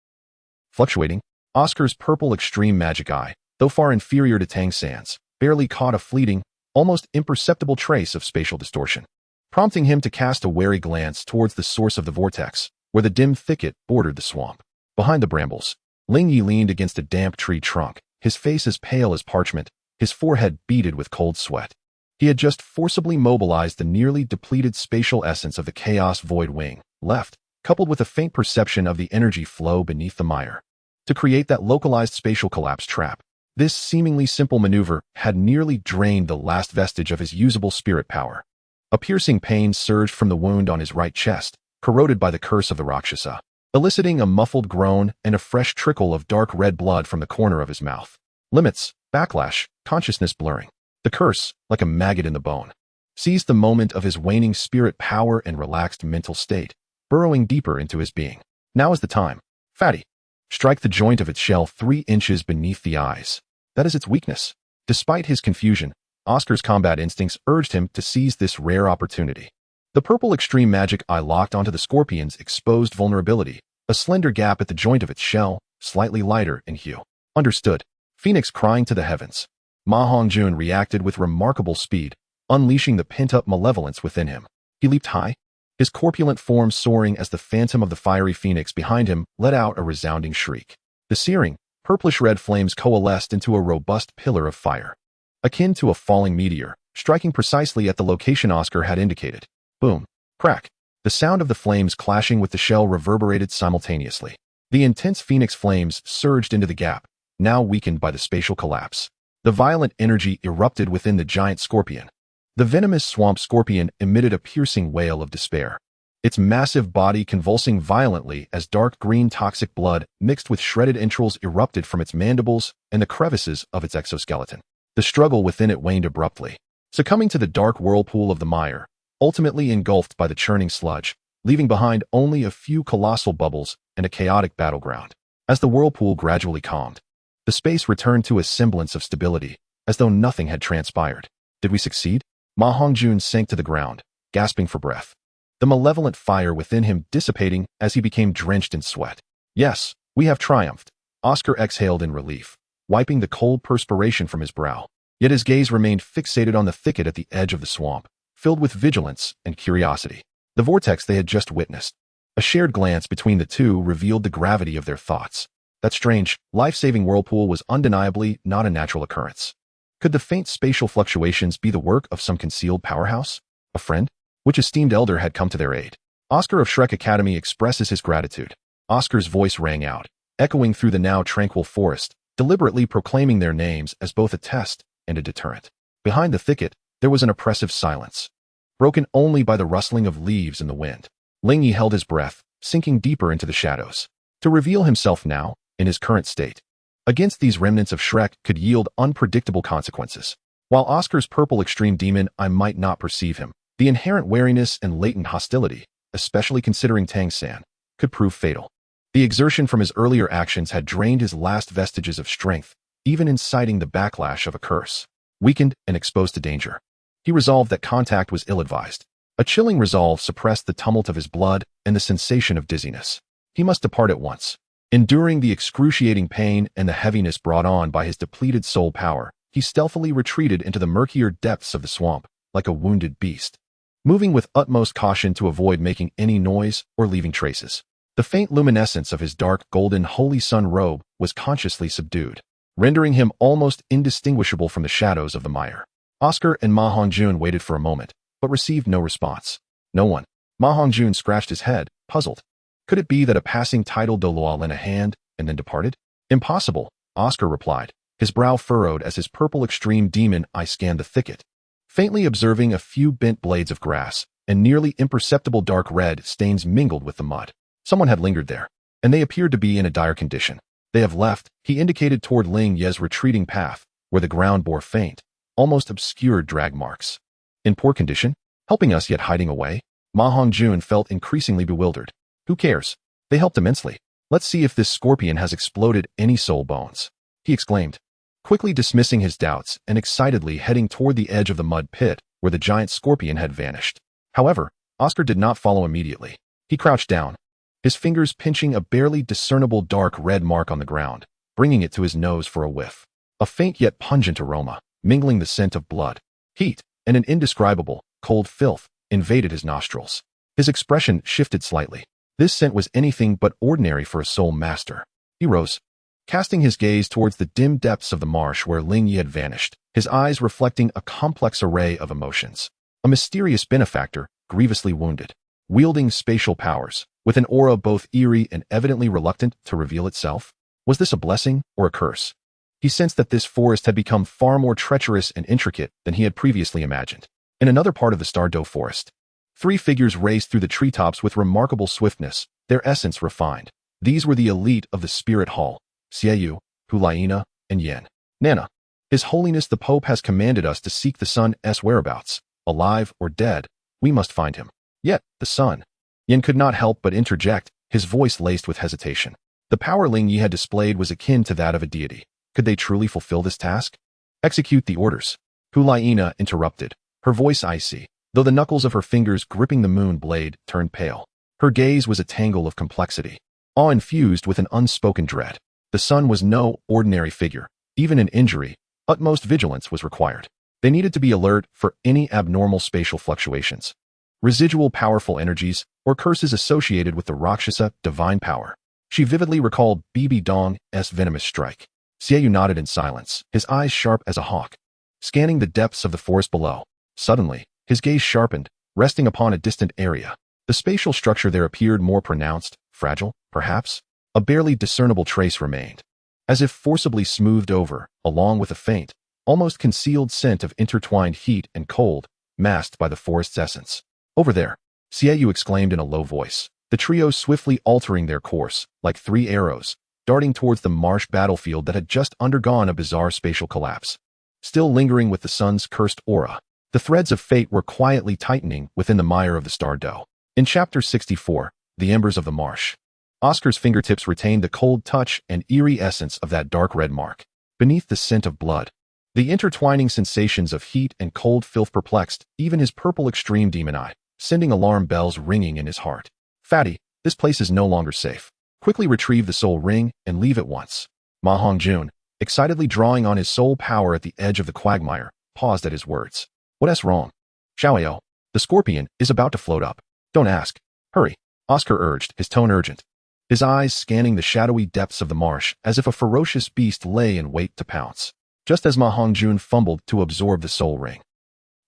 S1: Fluctuating, Oscar's purple extreme magic eye, though far inferior to Tang San's, barely caught a fleeting, almost imperceptible trace of spatial distortion, prompting him to cast a wary glance towards the source of the vortex, where the dim thicket bordered the swamp. Behind the brambles, Ling Ye leaned against a damp tree trunk, his face as pale as parchment, his forehead beaded with cold sweat. He had just forcibly mobilized the nearly depleted spatial essence of the Chaos Void Wing, left, coupled with a faint perception of the energy flow beneath the mire, to create that localized spatial collapse trap. This seemingly simple maneuver had nearly drained the last vestige of his usable spirit power. A piercing pain surged from the wound on his right chest, corroded by the curse of the Rakshasa, eliciting a muffled groan and a fresh trickle of dark red blood from the corner of his mouth. Limits, backlash, consciousness blurring. The curse, like a maggot in the bone, seized the moment of his waning spirit power and relaxed mental state, burrowing deeper into his being. Now is the time. Fatty. Strike the joint of its shell 3 inches beneath the eyes. That is its weakness. Despite his confusion, Oscar's combat instincts urged him to seize this rare opportunity. The purple extreme magic eye locked onto the scorpion's exposed vulnerability, a slender gap at the joint of its shell, slightly lighter in hue. Understood. Phoenix crying to the heavens. Ma Hongjun reacted with remarkable speed, unleashing the pent-up malevolence within him. He leaped high, his corpulent form soaring as the phantom of the fiery phoenix behind him let out a resounding shriek. The searing, purplish-red flames coalesced into a robust pillar of fire, akin to a falling meteor, striking precisely at the location Oscar had indicated. Boom. Crack. The sound of the flames clashing with the shell reverberated simultaneously. The intense phoenix flames surged into the gap, now weakened by the spatial collapse. The violent energy erupted within the giant scorpion. The venomous swamp scorpion emitted a piercing wail of despair, its massive body convulsing violently as dark green toxic blood mixed with shredded entrails erupted from its mandibles and the crevices of its exoskeleton. The struggle within it waned abruptly, succumbing to the dark whirlpool of the mire, ultimately engulfed by the churning sludge, leaving behind only a few colossal bubbles and a chaotic battleground. As the whirlpool gradually calmed, the space returned to a semblance of stability, as though nothing had transpired. Did we succeed? Ma Hongjun sank to the ground, gasping for breath, the malevolent fire within him dissipating as he became drenched in sweat. Yes, we have triumphed. Oscar exhaled in relief, wiping the cold perspiration from his brow. Yet his gaze remained fixated on the thicket at the edge of the swamp, filled with vigilance and curiosity. The vortex they had just witnessed. A shared glance between the two revealed the gravity of their thoughts. That strange, life-saving whirlpool was undeniably not a natural occurrence. Could the faint spatial fluctuations be the work of some concealed powerhouse? A friend? Which esteemed elder had come to their aid? Oscar of Shrek Academy expresses his gratitude. Oscar's voice rang out, echoing through the now tranquil forest, deliberately proclaiming their names as both a test and a deterrent. Behind the thicket, there was an oppressive silence, broken only by the rustling of leaves in the wind. Ling Ye held his breath, sinking deeper into the shadows, to reveal himself now, in his current state. Against these remnants of Shrek could yield unpredictable consequences. While Oscar's purple extreme demon I might not perceive him, The inherent wariness and latent hostility, especially considering Tang San, could prove fatal. The exertion from his earlier actions had drained his last vestiges of strength, even inciting the backlash of a curse. Weakened and exposed to danger, he resolved that contact was ill-advised. A chilling resolve suppressed the tumult of his blood and the sensation of dizziness. He must depart at once. Enduring the excruciating pain and the heaviness brought on by his depleted soul power, he stealthily retreated into the murkier depths of the swamp, like a wounded beast, moving with utmost caution to avoid making any noise or leaving traces. The faint luminescence of his dark golden holy sun robe was consciously subdued, rendering him almost indistinguishable from the shadows of the mire. Oscar and Ma Hongjun waited for a moment, but received no response. No one. Ma Hongjun scratched his head, puzzled. Could it be that a passing tidal Douluo lent a hand and then departed? Impossible, Oscar replied, his brow furrowed as his purple extreme demon eye scanned the thicket, faintly observing a few bent blades of grass and nearly imperceptible dark red stains mingled with the mud. Someone had lingered there, and they appeared to be in a dire condition. They have left, he indicated toward Ling Ye's retreating path, where the ground bore faint, almost obscured drag marks. In poor condition? Helping us yet hiding away? Ma Hongjun felt increasingly bewildered. Who cares? They helped immensely. Let's see if this scorpion has exploded any soul bones, he exclaimed, quickly dismissing his doubts and excitedly heading toward the edge of the mud pit where the giant scorpion had vanished. However, Oscar did not follow immediately. He crouched down, his fingers pinching a barely discernible dark red mark on the ground, bringing it to his nose for a whiff. A faint yet pungent aroma, mingling the scent of blood, heat, and an indescribable, cold filth, invaded his nostrils. His expression shifted slightly. This scent was anything but ordinary for a soul master. He rose, casting his gaze towards the dim depths of the marsh where Ling Ye had vanished, his eyes reflecting a complex array of emotions. A mysterious benefactor, grievously wounded, wielding spatial powers, with an aura both eerie and evidently reluctant to reveal itself. Was this a blessing or a curse? He sensed that this forest had become far more treacherous and intricate than he had previously imagined. In another part of the Stardow forest, 3 figures raced through the treetops with remarkable swiftness, their essence refined. These were the elite of the Spirit Hall, Xiaoyu, Hulaina, and Yen. Nana, His Holiness the Pope has commanded us to seek the Sun's whereabouts, alive or dead. We must find him. Yet, the Sun. Yen could not help but interject, his voice laced with hesitation. The power Ling Ye had displayed was akin to that of a deity. Could they truly fulfill this task? Execute the orders. Hulaina interrupted, her voice icy, though the knuckles of her fingers gripping the moon blade turned pale. Her gaze was a tangle of complexity, awe infused with an unspoken dread. The Sun was no ordinary figure. Even in injury, utmost vigilance was required. They needed to be alert for any abnormal spatial fluctuations, residual powerful energies, or curses associated with the Rakshasa divine power. She vividly recalled Bibi Dong's venomous strike. Xiaoyu nodded in silence, his eyes sharp as a hawk, scanning the depths of the forest below. Suddenly, his gaze sharpened, resting upon a distant area. The spatial structure there appeared more pronounced, fragile, perhaps. A barely discernible trace remained, as if forcibly smoothed over, along with a faint, almost concealed scent of intertwined heat and cold, masked by the forest's essence. Over there, Xiaoyu exclaimed in a low voice, the trio swiftly altering their course, like 3 arrows, darting towards the marsh battlefield that had just undergone a bizarre spatial collapse. Still lingering with the Sun's cursed aura, the threads of fate were quietly tightening within the mire of the Stardow. In Chapter 64, The Embers of the Marsh, Oscar's fingertips retained the cold touch and eerie essence of that dark red mark. Beneath the scent of blood, the intertwining sensations of heat and cold filth perplexed even his purple extreme demon eye, sending alarm bells ringing in his heart. Fatty, this place is no longer safe. Quickly retrieve the soul ring and leave at once. Ma Hongjun, excitedly drawing on his soul power at the edge of the quagmire, paused at his words. What's wrong? Xiaoyu, the scorpion is about to float up. Don't ask. Hurry, Oscar urged, his tone urgent, his eyes scanning the shadowy depths of the marsh as if a ferocious beast lay in wait to pounce. Just as Ma Hongjun fumbled to absorb the soul ring.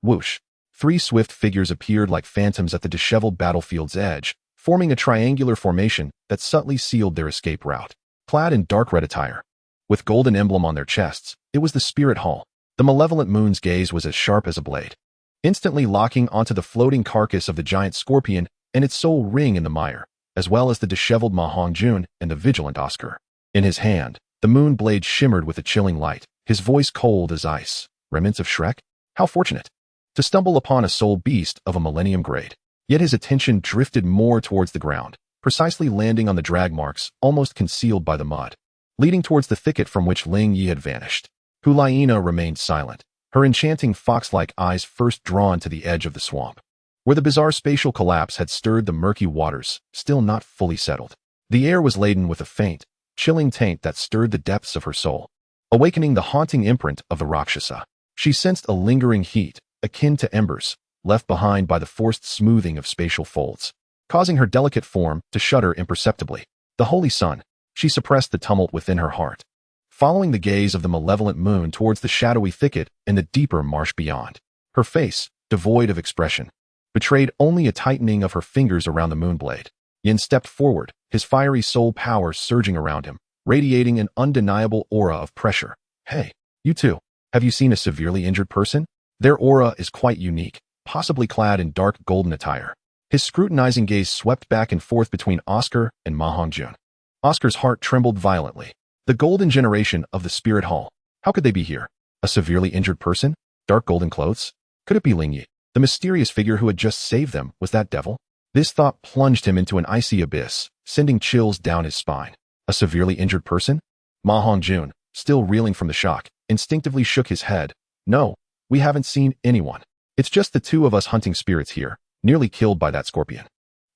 S1: Whoosh! 3 swift figures appeared like phantoms at the disheveled battlefield's edge, forming a triangular formation that subtly sealed their escape route. Clad in dark red attire, with golden emblem on their chests, it was the Spirit Hall. The malevolent moon's gaze was as sharp as a blade, instantly locking onto the floating carcass of the giant scorpion and its soul ring in the mire, as well as the disheveled Ma Hongjun and the vigilant Oscar. In his hand, the moon blade shimmered with a chilling light, his voice cold as ice. Remnants of Shrek? How fortunate! to stumble upon a soul beast of a millennium grade. Yet his attention drifted more towards the ground, precisely landing on the drag marks almost concealed by the mud, leading towards the thicket from which Ling Ye had vanished. Hulaina remained silent, her enchanting fox-like eyes first drawn to the edge of the swamp, where the bizarre spatial collapse had stirred the murky waters, still not fully settled. The air was laden with a faint, chilling taint that stirred the depths of her soul, awakening the haunting imprint of the Rakshasa. She sensed a lingering heat, akin to embers, left behind by the forced smoothing of spatial folds, causing her delicate form to shudder imperceptibly. The holy sun, she suppressed the tumult within her heart, following the gaze of the malevolent moon towards the shadowy thicket and the deeper marsh beyond. Her face, devoid of expression, betrayed only a tightening of her fingers around the moonblade. Yin stepped forward, his fiery soul power surging around him, radiating an undeniable aura of pressure. Hey, you two, have you seen a severely injured person? Their aura is quite unique, possibly clad in dark golden attire. His scrutinizing gaze swept back and forth between Oscar and Ma Hongjun. Oscar's heart trembled violently. The golden generation of the spirit hall. How could they be here? A severely injured person? Dark golden clothes? Could it be Ling Ye? The mysterious figure who had just saved them was that devil? This thought plunged him into an icy abyss, sending chills down his spine. A severely injured person? Ma Hongjun, still reeling from the shock, instinctively shook his head. No, we haven't seen anyone. It's just the two of us hunting spirits here, nearly killed by that scorpion.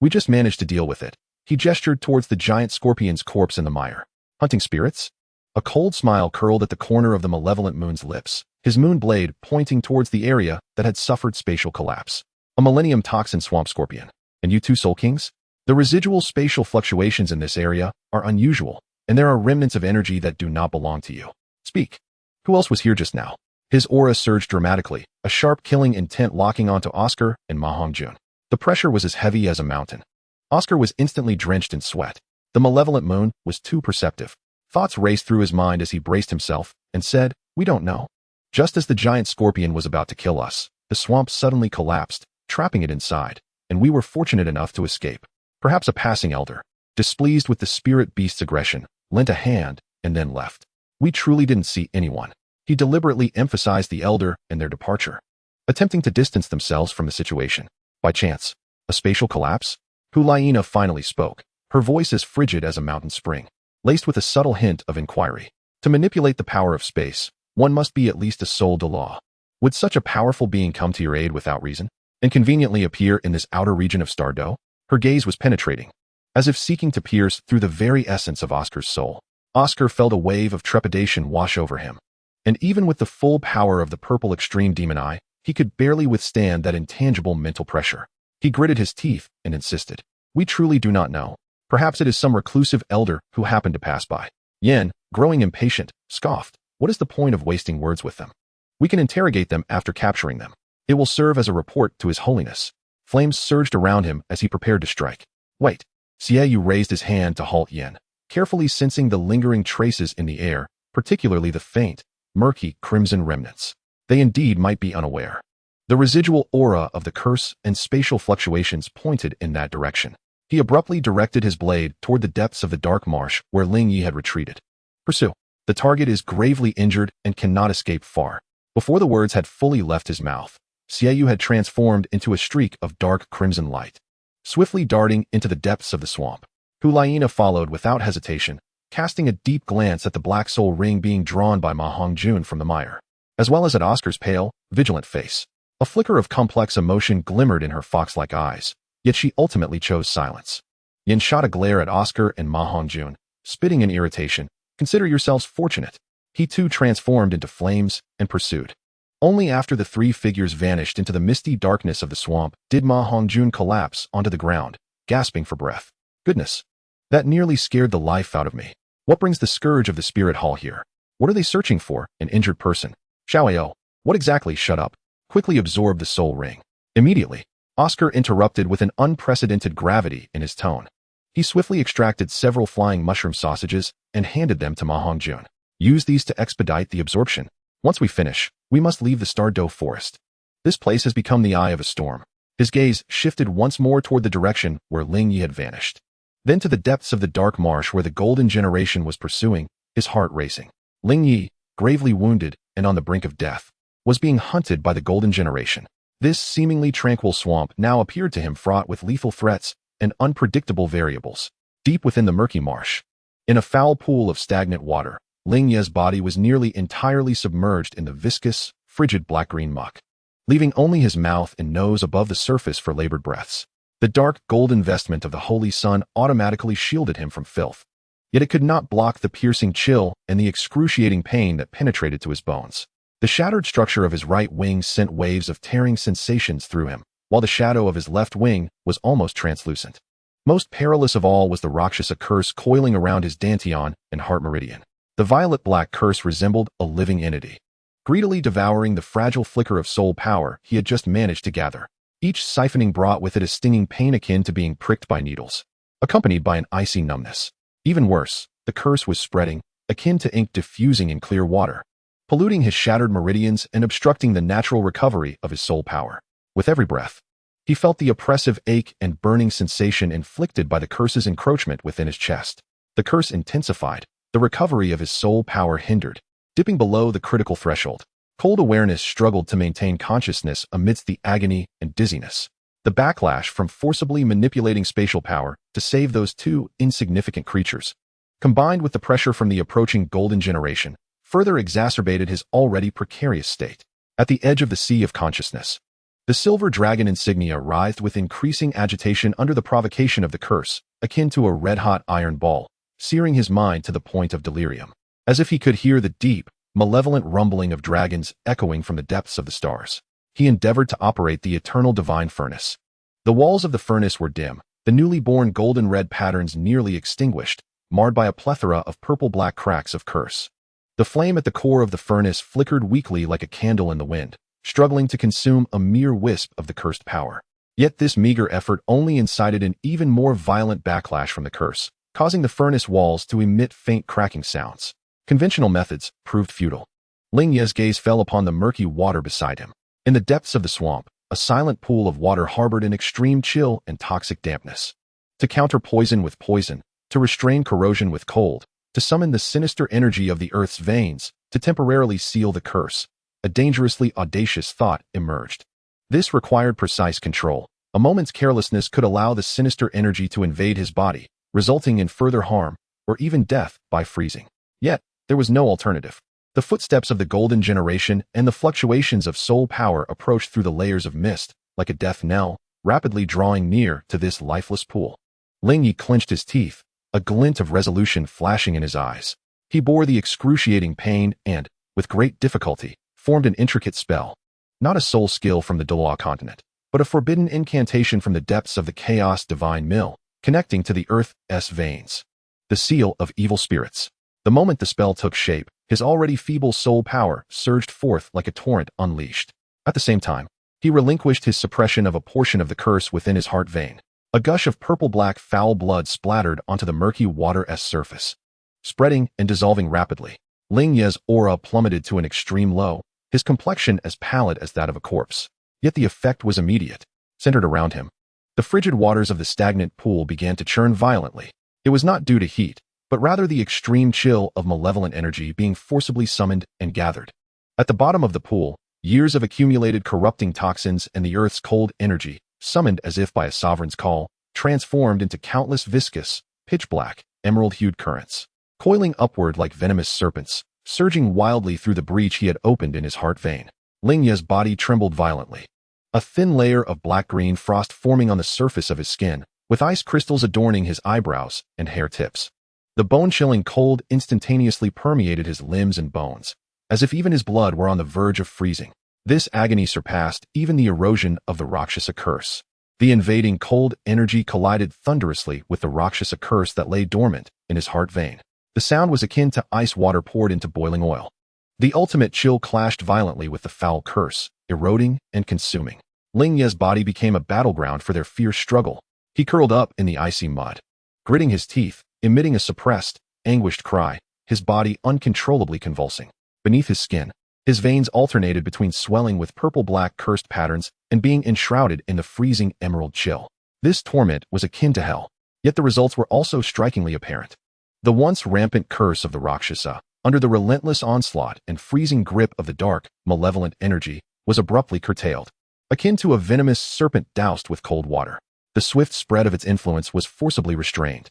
S1: We just managed to deal with it. He gestured towards the giant scorpion's corpse in the mire. Hunting spirits? A cold smile curled at the corner of the malevolent moon's lips, his moon blade pointing towards the area that had suffered spatial collapse. A millennium toxin swamp scorpion. And you two Soul Kings? The residual spatial fluctuations in this area are unusual, and there are remnants of energy that do not belong to you. Speak. Who else was here just now? His aura surged dramatically, a sharp killing intent locking onto Oscar and Ma Hongjun. The pressure was as heavy as a mountain. Oscar was instantly drenched in sweat. The malevolent moon was too perceptive. Thoughts raced through his mind as he braced himself and said, "We don't know." Just as the giant scorpion was about to kill us, the swamp suddenly collapsed, trapping it inside, and we were fortunate enough to escape. Perhaps a passing elder, displeased with the spirit beast's aggression, lent a hand and then left. We truly didn't see anyone. He deliberately emphasized the elder and their departure, attempting to distance themselves from the situation. By chance, a spatial collapse? Hulaina finally spoke, her voice as frigid as a mountain spring, laced with a subtle hint of inquiry. To manipulate the power of space, one must be at least a soul Douluo. Would such a powerful being come to your aid without reason, and conveniently appear in this outer region of Stardo? Her gaze was penetrating, as if seeking to pierce through the very essence of Oscar's soul. Oscar felt a wave of trepidation wash over him, and even with the full power of the purple extreme demon eye, he could barely withstand that intangible mental pressure. He gritted his teeth and insisted, "We truly do not know. Perhaps it is some reclusive elder who happened to pass by." Yen, growing impatient, scoffed, "What is the point of wasting words with them? We can interrogate them after capturing them. It will serve as a report to His Holiness." Flames surged around him as he prepared to strike. "Wait." Xiaoyu raised his hand to halt Yen, carefully sensing the lingering traces in the air, particularly the faint, murky crimson remnants. They indeed might be unaware. The residual aura of the curse and spatial fluctuations pointed in that direction. He abruptly directed his blade toward the depths of the dark marsh where Ling Ye had retreated. "Pursue. The target is gravely injured and cannot escape far." Before the words had fully left his mouth, Xiaoyu had transformed into a streak of dark crimson light, swiftly darting into the depths of the swamp. Hulaina followed without hesitation, casting a deep glance at the black soul ring being drawn by Ma Hongjun from the mire, as well as at Oscar's pale, vigilant face. A flicker of complex emotion glimmered in her fox-like eyes, yet she ultimately chose silence. Yin shot a glare at Oscar and Ma Hongjun, spitting in irritation. "Consider yourselves fortunate." He too transformed into flames and pursued. Only after the three figures vanished into the misty darkness of the swamp did Ma Hongjun collapse onto the ground, gasping for breath. "Goodness, that nearly scared the life out of me. What brings the scourge of the spirit hall here? What are they searching for? An injured person? Xiaoyo, what exactly?" "Shut up." Quickly absorbed the soul ring. Immediately, Oscar interrupted with an unprecedented gravity in his tone. He swiftly extracted several flying mushroom sausages and handed them to Ma Hongjun. "Use these to expedite the absorption. Once we finish, we must leave the Stardo forest. This place has become the eye of a storm." His gaze shifted once more toward the direction where Ling Ye had vanished, then to the depths of the dark marsh where the golden generation was pursuing, his heart racing. Ling Ye, gravely wounded and on the brink of death, was being hunted by the golden generation. This seemingly tranquil swamp now appeared to him fraught with lethal threats and unpredictable variables. Deep within the murky marsh, in a foul pool of stagnant water, Ling Ye's body was nearly entirely submerged in the viscous, frigid black-green muck, leaving only his mouth and nose above the surface for labored breaths. The dark golden vestment of the holy sun automatically shielded him from filth, yet it could not block the piercing chill and the excruciating pain that penetrated to his bones. The shattered structure of his right wing sent waves of tearing sensations through him, while the shadow of his left wing was almost translucent. Most perilous of all was the Rakshasa curse coiling around his dantian and heart meridian. The violet-black curse resembled a living entity, greedily devouring the fragile flicker of soul power he had just managed to gather. Each siphoning brought with it a stinging pain akin to being pricked by needles, accompanied by an icy numbness. Even worse, the curse was spreading, akin to ink diffusing in clear water, polluting his shattered meridians and obstructing the natural recovery of his soul power. With every breath, he felt the oppressive ache and burning sensation inflicted by the curse's encroachment within his chest. The curse intensified, the recovery of his soul power hindered, dipping below the critical threshold. Cold awareness struggled to maintain consciousness amidst the agony and dizziness. The backlash from forcibly manipulating spatial power to save those two insignificant creatures, combined with the pressure from the approaching golden generation, further exacerbated his already precarious state. At the edge of the sea of consciousness, the silver dragon insignia writhed with increasing agitation under the provocation of the curse, akin to a red-hot iron ball, searing his mind to the point of delirium. As if he could hear the deep, malevolent rumbling of dragons echoing from the depths of the stars, he endeavored to operate the eternal divine furnace. The walls of the furnace were dim, the newly born golden-red patterns nearly extinguished, marred by a plethora of purple-black cracks of curse. The flame at the core of the furnace flickered weakly like a candle in the wind, struggling to consume a mere wisp of the cursed power. Yet this meager effort only incited an even more violent backlash from the curse, causing the furnace walls to emit faint cracking sounds. Conventional methods proved futile. Ling Ye's gaze fell upon the murky water beside him. In the depths of the swamp, a silent pool of water harbored an extreme chill and toxic dampness. To counter poison with poison, to restrain corrosion with cold, to summon the sinister energy of the earth's veins, to temporarily seal the curse, a dangerously audacious thought emerged. This required precise control. A moment's carelessness could allow the sinister energy to invade his body, resulting in further harm, or even death by freezing. Yet, there was no alternative. The footsteps of the golden generation and the fluctuations of soul power approached through the layers of mist, like a death knell, rapidly drawing near to this lifeless pool. Ling Ye clenched his teeth, a glint of resolution flashing in his eyes. He bore the excruciating pain and, with great difficulty, formed an intricate spell. Not a soul skill from the Douluo continent, but a forbidden incantation from the depths of the chaos divine mill, connecting to the earth's veins. The seal of evil spirits. The moment the spell took shape, his already feeble soul power surged forth like a torrent unleashed. At the same time, he relinquished his suppression of a portion of the curse within his heart vein. A gush of purple-black foul blood splattered onto the murky water's surface, spreading and dissolving rapidly. Ling Ye's aura plummeted to an extreme low, his complexion as pallid as that of a corpse. Yet the effect was immediate. Centered around him, the frigid waters of the stagnant pool began to churn violently. It was not due to heat, but rather the extreme chill of malevolent energy being forcibly summoned and gathered. At the bottom of the pool, years of accumulated corrupting toxins and the earth's cold energy, summoned as if by a sovereign's call, transformed into countless viscous, pitch-black, emerald-hued currents, coiling upward like venomous serpents, surging wildly through the breach he had opened in his heart vein. Ling Ye's body trembled violently. A thin layer of black-green frost forming on the surface of his skin, with ice crystals adorning his eyebrows and hair tips. The bone-chilling cold instantaneously permeated his limbs and bones, as if even his blood were on the verge of freezing. This agony surpassed even the erosion of the Rakshasa curse. The invading cold energy collided thunderously with the Rakshasa curse that lay dormant in his heart vein. The sound was akin to ice water poured into boiling oil. The ultimate chill clashed violently with the foul curse, eroding and consuming. Ling Ye's body became a battleground for their fierce struggle. He curled up in the icy mud, gritting his teeth, emitting a suppressed, anguished cry, his body uncontrollably convulsing. Beneath his skin, his veins alternated between swelling with purple-black cursed patterns and being enshrouded in the freezing emerald chill. This torment was akin to hell, yet the results were also strikingly apparent. The once rampant curse of the Rakshasa, under the relentless onslaught and freezing grip of the dark, malevolent energy, was abruptly curtailed. akin to a venomous serpent doused with cold water. The swift spread of its influence was forcibly restrained.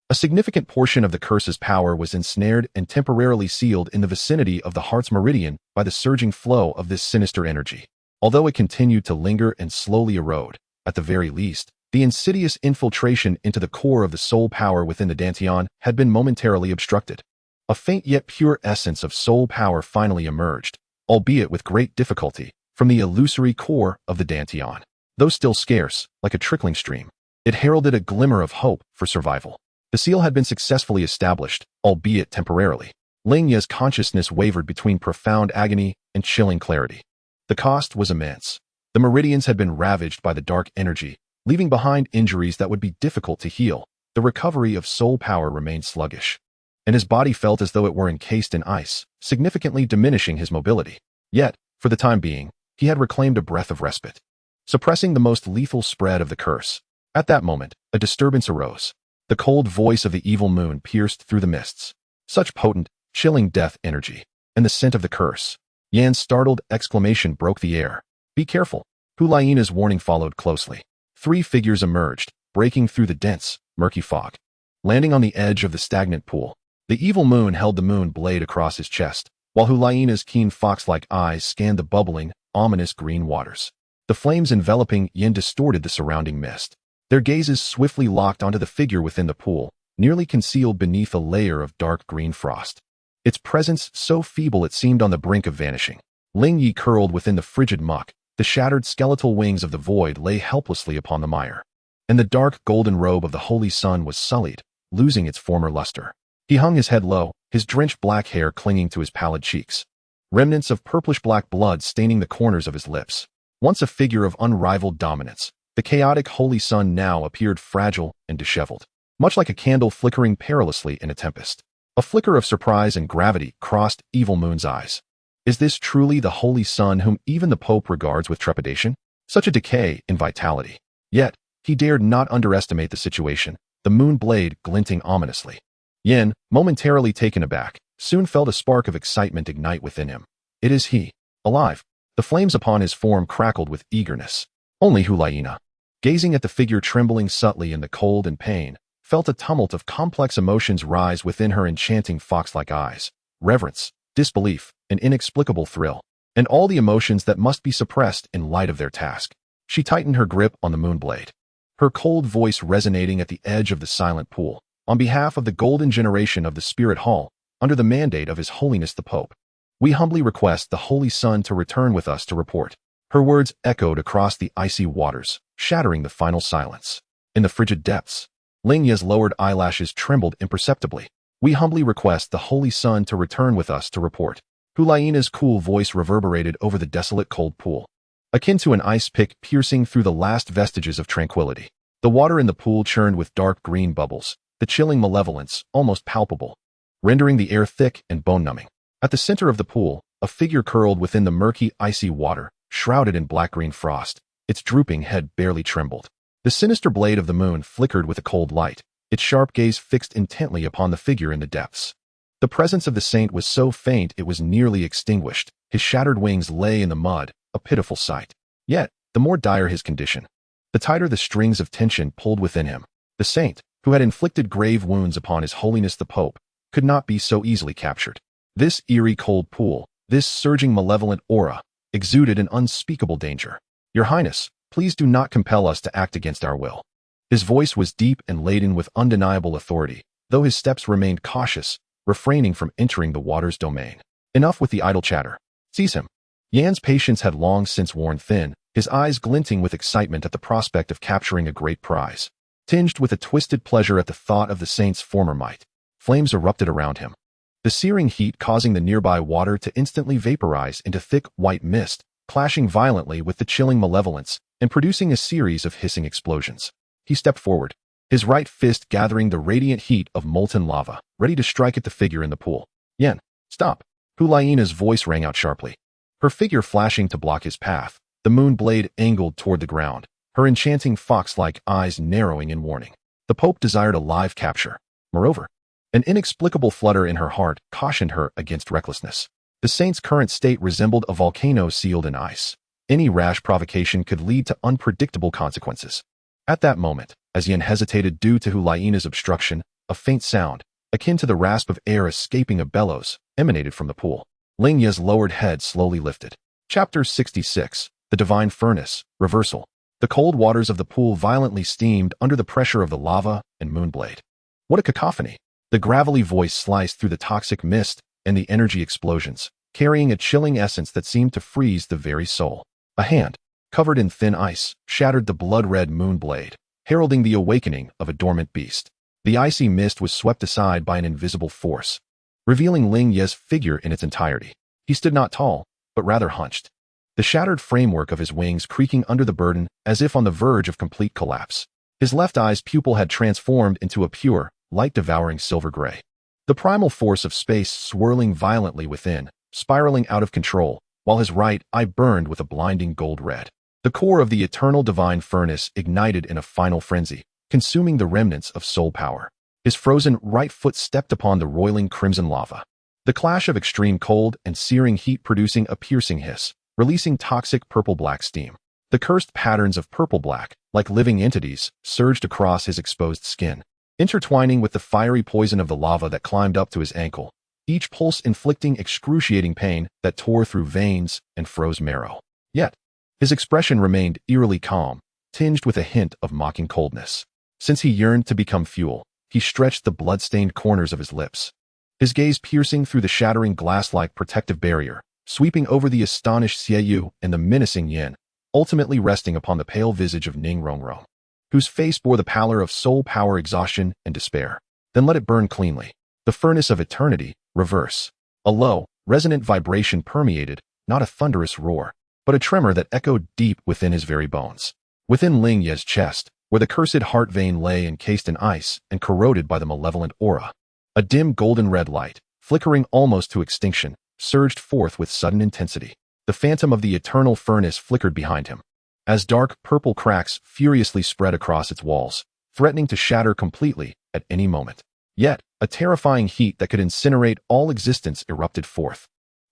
S1: A significant portion of the curse's power was ensnared and temporarily sealed in the vicinity of the heart's meridian by the surging flow of this sinister energy. Although it continued to linger and slowly erode, at the very least, the insidious infiltration into the core of the soul power within the Dantian had been momentarily obstructed. A faint yet pure essence of soul power finally emerged, albeit with great difficulty, from the illusory core of the Dantian. Though still scarce, like a trickling stream, it heralded a glimmer of hope for survival. The seal had been successfully established, albeit temporarily. Ling Ye's consciousness wavered between profound agony and chilling clarity. The cost was immense. The meridians had been ravaged by the dark energy, leaving behind injuries that would be difficult to heal. The recovery of soul power remained sluggish, and his body felt as though it were encased in ice, significantly diminishing his mobility. Yet, for the time being, he had reclaimed a breath of respite, suppressing the most lethal spread of the curse. At that moment, a disturbance arose. The cold voice of the evil moon pierced through the mists. Such potent, chilling death energy, and the scent of the curse. Yan's startled exclamation broke the air. "Be careful." Huliana's warning followed closely. 3 figures emerged, breaking through the dense, murky fog. Landing on the edge of the stagnant pool, the evil moon held the moon blade across his chest, while Huliana's keen fox-like eyes scanned the bubbling, ominous green waters. The flames enveloping Yin distorted the surrounding mist. Their gazes swiftly locked onto the figure within the pool, nearly concealed beneath a layer of dark green frost. Its presence so feeble it seemed on the brink of vanishing. Ling Ye curled within the frigid muck. The shattered skeletal wings of the void lay helplessly upon the mire, and the dark golden robe of the holy sun was sullied, losing its former luster. He hung his head low, his drenched black hair clinging to his pallid cheeks, remnants of purplish-black blood staining the corners of his lips. Once a figure of unrivaled dominance, the chaotic holy sun now appeared fragile and disheveled, much like a candle flickering perilously in a tempest. A flicker of surprise and gravity crossed Evil Moon's eyes. Is this truly the holy sun whom even the Pope regards with trepidation? Such a decay in vitality. Yet, he dared not underestimate the situation, the moon blade glinting ominously. Yin, momentarily taken aback, soon felt a spark of excitement ignite within him. It is he, alive. The flames upon his form crackled with eagerness. Only Huliana, gazing at the figure trembling subtly in the cold and pain, felt a tumult of complex emotions rise within her enchanting fox-like eyes. Reverence, disbelief, an inexplicable thrill, and all the emotions that must be suppressed in light of their task. She tightened her grip on the moonblade, her cold voice resonating at the edge of the silent pool. On behalf of the golden generation of the Spirit Hall, under the mandate of His Holiness the Pope, we humbly request the Holy Sun to return with us to report. Her words echoed across the icy waters, shattering the final silence. In the frigid depths, Ling Ye's lowered eyelashes trembled imperceptibly. We humbly request the Holy Sun to return with us to report. Huliana's cool voice reverberated over the desolate cold pool, akin to an ice pick piercing through the last vestiges of tranquility. The water in the pool churned with dark green bubbles, the chilling malevolence almost palpable, rendering the air thick and bone-numbing. At the center of the pool, a figure curled within the murky, icy water, shrouded in black-green frost. Its drooping head barely trembled. The sinister blade of the moon flickered with a cold light, its sharp gaze fixed intently upon the figure in the depths. The presence of the saint was so faint it was nearly extinguished. His shattered wings lay in the mud, a pitiful sight. Yet, the more dire his condition, the tighter the strings of tension pulled within him. The saint, who had inflicted grave wounds upon His Holiness the Pope, could not be so easily captured. This eerie cold pool, this surging malevolent aura, exuded an unspeakable danger. Your Highness, please do not compel us to act against our will. His voice was deep and laden with undeniable authority, though his steps remained cautious, refraining from entering the water's domain. Enough with the idle chatter. Seize him. Yan's patience had long since worn thin, his eyes glinting with excitement at the prospect of capturing a great prize. Tinged with a twisted pleasure at the thought of the saint's former might, flames erupted around him, the searing heat causing the nearby water to instantly vaporize into thick white mist, clashing violently with the chilling malevolence and producing a series of hissing explosions. He stepped forward, his right fist gathering the radiant heat of molten lava, ready to strike at the figure in the pool. Yen, stop! Huliana's voice rang out sharply, her figure flashing to block his path, the moon blade angled toward the ground, her enchanting fox-like eyes narrowing in warning. The Pope desired a live capture. Moreover, an inexplicable flutter in her heart cautioned her against recklessness. The saint's current state resembled a volcano sealed in ice. Any rash provocation could lead to unpredictable consequences. At that moment, as Yan hesitated due to Hulaiina's obstruction, a faint sound, akin to the rasp of air escaping a bellows, emanated from the pool. Ling Ye's lowered head slowly lifted. Chapter 66. The Divine Furnace, Reversal. The cold waters of the pool violently steamed under the pressure of the lava and moonblade. What a cacophony! The gravelly voice sliced through the toxic mist and the energy explosions, carrying a chilling essence that seemed to freeze the very soul. A hand, covered in thin ice, shattered the blood-red moonblade, heralding the awakening of a dormant beast. The icy mist was swept aside by an invisible force, revealing Ling Ye's figure in its entirety. He stood not tall, but rather hunched, the shattered framework of his wings creaking under the burden as if on the verge of complete collapse. His left eye's pupil had transformed into a pure, light-devouring silver gray. The primal force of space swirling violently within, spiraling out of control, while his right eye burned with a blinding gold red. The core of the eternal divine furnace ignited in a final frenzy, consuming the remnants of soul power. His frozen right foot stepped upon the roiling crimson lava. The clash of extreme cold and searing heat producing a piercing hiss, releasing toxic purple-black steam. The cursed patterns of purple-black, like living entities, surged across his exposed skin, intertwining with the fiery poison of the lava that climbed up to his ankle, each pulse inflicting excruciating pain that tore through veins and froze marrow. Yet, his expression remained eerily calm, tinged with a hint of mocking coldness. Since he yearned to become fuel, he stretched the blood-stained corners of his lips, his gaze piercing through the shattering glass-like protective barrier, sweeping over the astonished Xiaoyu and the menacing Yin, ultimately resting upon the pale visage of Ning Rongrong, whose face bore the pallor of soul power exhaustion and despair. Then let it burn cleanly. The furnace of eternity, reverse. A low, resonant vibration permeated, not a thunderous roar, but a tremor that echoed deep within his very bones. Within Ling Ye's chest, where the cursed heart vein lay encased in ice and corroded by the malevolent aura, a dim golden red light, flickering almost to extinction, surged forth with sudden intensity. The phantom of the eternal furnace flickered behind him, as dark purple cracks furiously spread across its walls, threatening to shatter completely at any moment. Yet, a terrifying heat that could incinerate all existence erupted forth.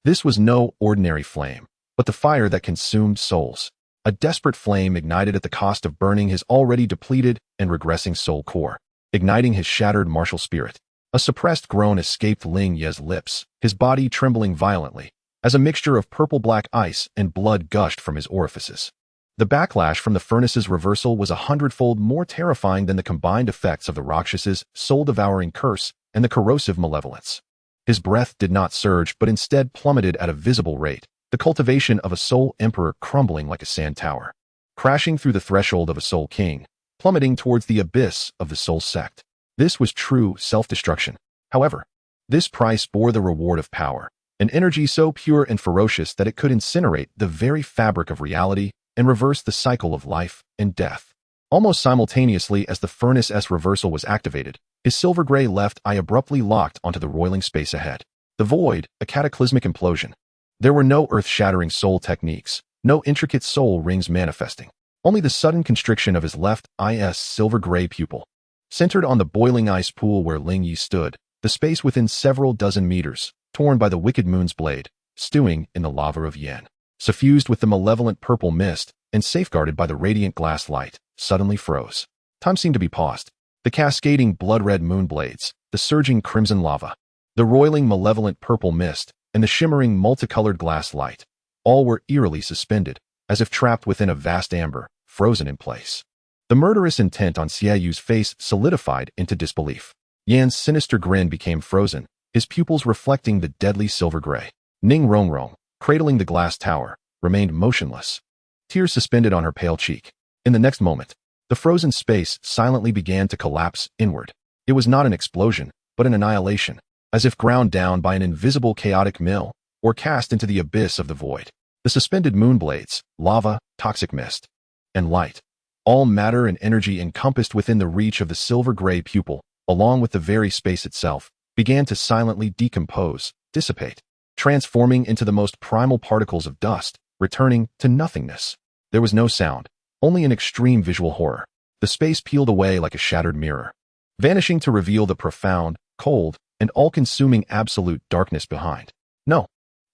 S1: This was no ordinary flame, but the fire that consumed souls. A desperate flame ignited at the cost of burning his already depleted and regressing soul core, igniting his shattered martial spirit. A suppressed groan escaped Ling Ye's lips, his body trembling violently, as a mixture of purple-black ice and blood gushed from his orifices. The backlash from the furnace's reversal was 100-fold more terrifying than the combined effects of the Rakshas's soul-devouring curse and the corrosive malevolence. His breath did not surge but instead plummeted at a visible rate, the cultivation of a soul emperor crumbling like a sand tower, crashing through the threshold of a soul king, plummeting towards the abyss of the soul sect. This was true self-destruction. However, this price bore the reward of power, an energy so pure and ferocious that it could incinerate the very fabric of reality and reverse the cycle of life and death. Almost simultaneously as the furnace's reversal was activated, his silver-gray left eye abruptly locked onto the roiling space ahead. The void, a cataclysmic implosion. There were no earth-shattering soul techniques, no intricate soul rings manifesting, only the sudden constriction of his left eye's silver-gray pupil. Centered on the boiling ice pool where Ling Ye stood, the space within several dozen meters, torn by the wicked moon's blade, stewing in the lava of Yan, suffused with the malevolent purple mist, and safeguarded by the radiant glass light, suddenly froze. Time seemed to be paused. The cascading blood-red moonblades, the surging crimson lava, the roiling malevolent purple mist, and the shimmering multicolored glass light, all were eerily suspended, as if trapped within a vast amber, frozen in place. The murderous intent on Xiaoyu's face solidified into disbelief. Yan's sinister grin became frozen, his pupils reflecting the deadly silver gray. Ning Rongrong, cradling the glass tower, remained motionless, tears suspended on her pale cheek. In the next moment, the frozen space silently began to collapse inward. It was not an explosion, but an annihilation, as if ground down by an invisible chaotic mill, or cast into the abyss of the void. The suspended moonblades, lava, toxic mist, and light, all matter and energy encompassed within the reach of the silver-gray pupil, along with the very space itself, began to silently decompose, dissipate, transforming into the most primal particles of dust, returning to nothingness. There was no sound, only an extreme visual horror. The space peeled away like a shattered mirror, vanishing to reveal the profound, cold, and all-consuming absolute darkness behind. No,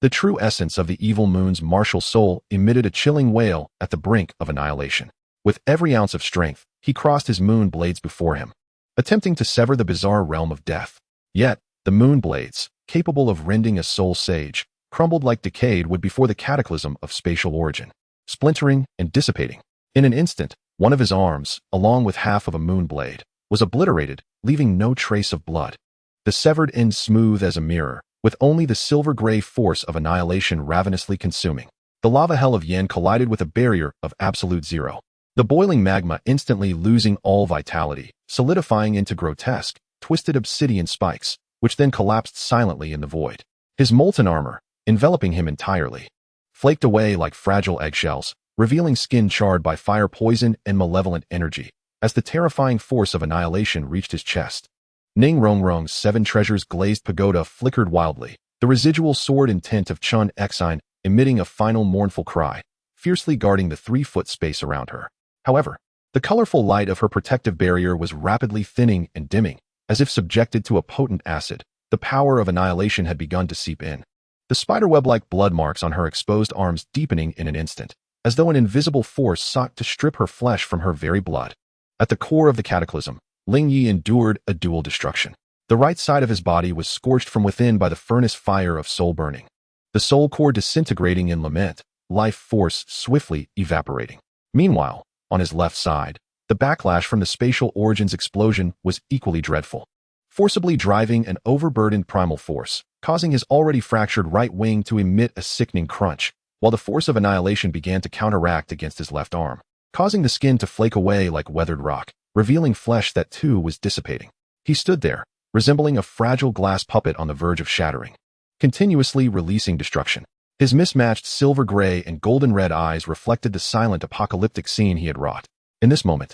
S1: The true essence of the evil moon's martial soul emitted a chilling wail at the brink of annihilation. With every ounce of strength, he crossed his moon blades before him, attempting to sever the bizarre realm of death. Yet, the moon blades, capable of rending a soul sage, crumbled like decayed wood before the cataclysm of spatial origin, splintering and dissipating. In an instant, one of his arms, along with half of a moon blade, was obliterated, leaving no trace of blood. The severed end smooth as a mirror, with only the silver-gray force of annihilation ravenously consuming. The lava hell of Yen collided with a barrier of absolute zero. The boiling magma instantly losing all vitality, solidifying into grotesque, twisted obsidian spikes, which then collapsed silently in the void. His molten armor, enveloping him entirely, flaked away like fragile eggshells, revealing skin charred by fire poison and malevolent energy, as the terrifying force of annihilation reached his chest. Ning Rongrong's 7 treasures glazed pagoda flickered wildly, the residual sword intent of Qian Renxue emitting a final mournful cry, fiercely guarding the 3-foot space around her. However, the colorful light of her protective barrier was rapidly thinning and dimming, as if subjected to a potent acid. The power of annihilation had begun to seep in. The spiderweb-like blood marks on her exposed arms deepening in an instant, as though an invisible force sought to strip her flesh from her very blood. At the core of the cataclysm, Ling Ye endured a dual destruction. The right side of his body was scorched from within by the furnace fire of soul burning. The soul core disintegrating in lament, life force swiftly evaporating. Meanwhile, on his left side, the backlash from the spatial origins explosion was equally dreadful, forcibly driving an overburdened primal force, causing his already fractured right wing to emit a sickening crunch, while the force of annihilation began to counteract against his left arm, causing the skin to flake away like weathered rock, revealing flesh that too was dissipating. He stood there, resembling a fragile glass puppet on the verge of shattering, continuously releasing destruction. His mismatched silver-gray and golden-red eyes reflected the silent apocalyptic scene he had wrought. In this moment,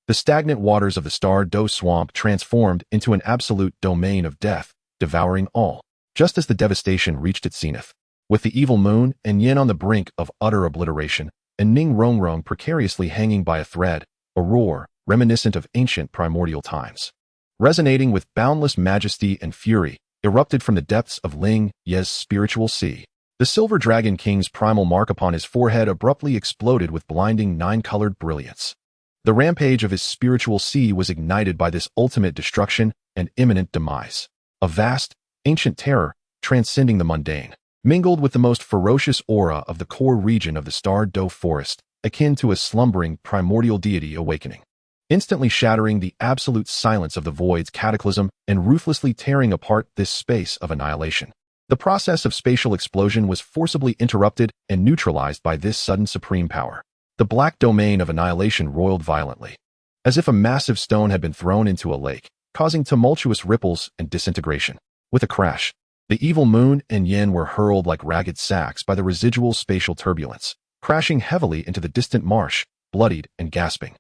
S1: the stagnant waters of the Star Do swamp transformed into an absolute domain of death, devouring all, just as the devastation reached its zenith. With the evil moon and Yin on the brink of utter obliteration, and Ning Rongrong precariously hanging by a thread, a roar, reminiscent of ancient primordial times, resonating with boundless majesty and fury, erupted from the depths of Ling Ye's spiritual sea. The Silver Dragon King's primal mark upon his forehead abruptly exploded with blinding 9-colored brilliance. The rampage of his spiritual sea was ignited by this ultimate destruction and imminent demise. A vast, ancient terror, transcending the mundane, mingled with the most ferocious aura of the core region of the Star Do forest, akin to a slumbering primordial deity awakening, instantly shattering the absolute silence of the void's cataclysm and ruthlessly tearing apart this space of annihilation. The process of spatial explosion was forcibly interrupted and neutralized by this sudden supreme power. The black domain of annihilation roiled violently, as if a massive stone had been thrown into a lake, causing tumultuous ripples and disintegration. With a crash, the evil moon and Yin were hurled like ragged sacks by the residual spatial turbulence, crashing heavily into the distant marsh, bloodied and gasping.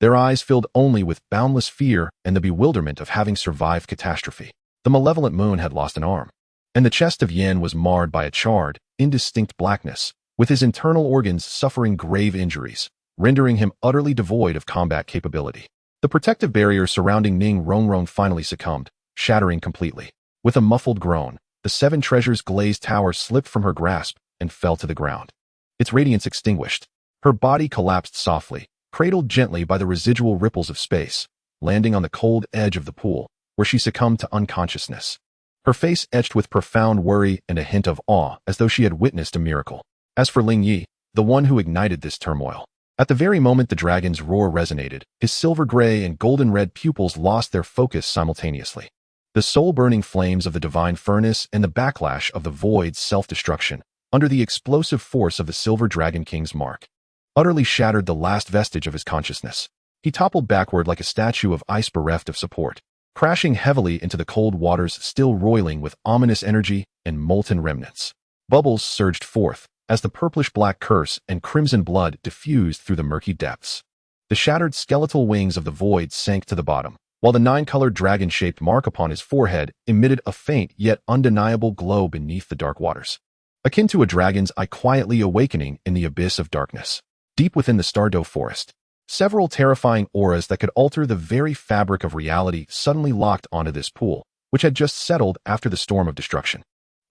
S1: Their eyes filled only with boundless fear and the bewilderment of having survived catastrophe. The malevolent moon had lost an arm, and the chest of Yin was marred by a charred, indistinct blackness, with his internal organs suffering grave injuries, rendering him utterly devoid of combat capability. The protective barrier surrounding Ning Rongrong finally succumbed, shattering completely. With a muffled groan, the 7 treasures glazed tower slipped from her grasp and fell to the ground. Its radiance extinguished. Her body collapsed softly, cradled gently by the residual ripples of space, landing on the cold edge of the pool, where she succumbed to unconsciousness. Her face etched with profound worry and a hint of awe, as though she had witnessed a miracle. As for Ling Ye, the one who ignited this turmoil, at the very moment the dragon's roar resonated, his silver-gray and golden-red pupils lost their focus simultaneously. The soul-burning flames of the divine furnace and the backlash of the void's self-destruction, under the explosive force of the Silver Dragon King's mark, utterly shattered the last vestige of his consciousness. He toppled backward like a statue of ice bereft of support, crashing heavily into the cold waters still roiling with ominous energy and molten remnants. Bubbles surged forth, as the purplish-black curse and crimson blood diffused through the murky depths. The shattered skeletal wings of the void sank to the bottom, while the 9-colored dragon-shaped mark upon his forehead emitted a faint yet undeniable glow beneath the dark waters, akin to a dragon's eye quietly awakening in the abyss of darkness. Deep within the Star Do forest, several terrifying auras that could alter the very fabric of reality suddenly locked onto this pool, which had just settled after the storm of destruction.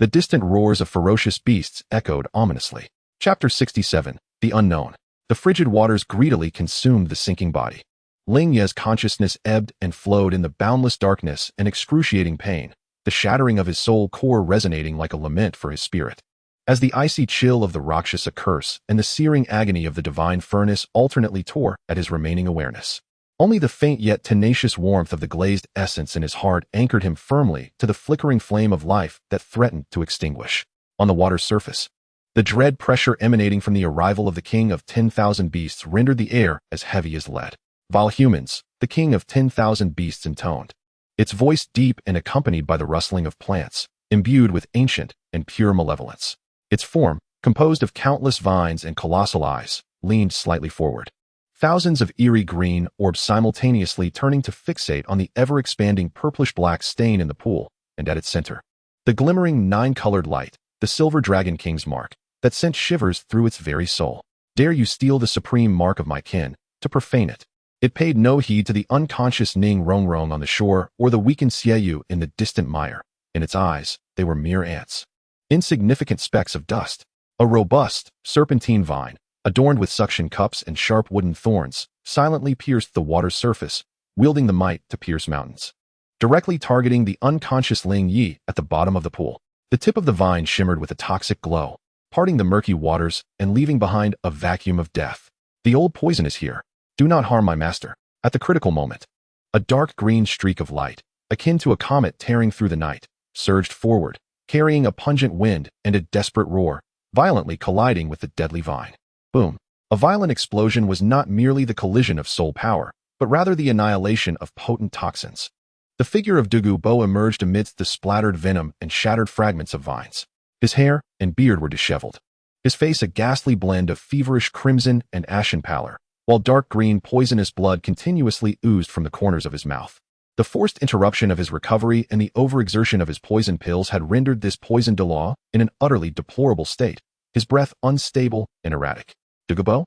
S1: The distant roars of ferocious beasts echoed ominously. Chapter 67. The Unknown. The frigid waters greedily consumed the sinking body. Ling Ye's consciousness ebbed and flowed in the boundless darkness and excruciating pain, the shattering of his soul core resonating like a lament for his spirit. As the icy chill of the Rakshasa curse and the searing agony of the divine furnace alternately tore at his remaining awareness. Only the faint yet tenacious warmth of the glazed essence in his heart anchored him firmly to the flickering flame of life that threatened to extinguish. On the water's surface, the dread pressure emanating from the arrival of the king of 10,000 beasts rendered the air as heavy as lead. Vile humans, the king of 10,000 beasts intoned, its voice deep and accompanied by the rustling of plants, imbued with ancient and pure malevolence. Its form, composed of countless vines and colossal eyes, leaned slightly forward. Thousands of eerie green orbs simultaneously turning to fixate on the ever-expanding purplish-black stain in the pool, and at its center, the glimmering nine-colored light, the silver dragon king's mark, that sent shivers through its very soul. Dare you steal the supreme mark of my kin, to profane it? It paid no heed to the unconscious Ning Rongrong on the shore or the weakened Xieyu in the distant mire. In its eyes, they were mere ants. Insignificant specks of dust. A robust, serpentine vine, adorned with suction cups and sharp wooden thorns, silently pierced the water's surface, wielding the might to pierce mountains. Directly targeting the unconscious Ling Ye at the bottom of the pool, the tip of the vine shimmered with a toxic glow, parting the murky waters and leaving behind a vacuum of death. The old poison is here. Do not harm my master. At the critical moment, a dark green streak of light, akin to a comet tearing through the night, surged forward, carrying a pungent wind and a desperate roar, violently colliding with the deadly vine. Boom. A violent explosion was not merely the collision of soul power, but rather the annihilation of potent toxins. The figure of Douluo emerged amidst the splattered venom and shattered fragments of vines. His hair and beard were disheveled, his face a ghastly blend of feverish crimson and ashen pallor, while dark green poisonous blood continuously oozed from the corners of his mouth. The forced interruption of his recovery and the overexertion of his poison pills had rendered this poisoned Douluo in an utterly deplorable state, his breath unstable and erratic. Douluo?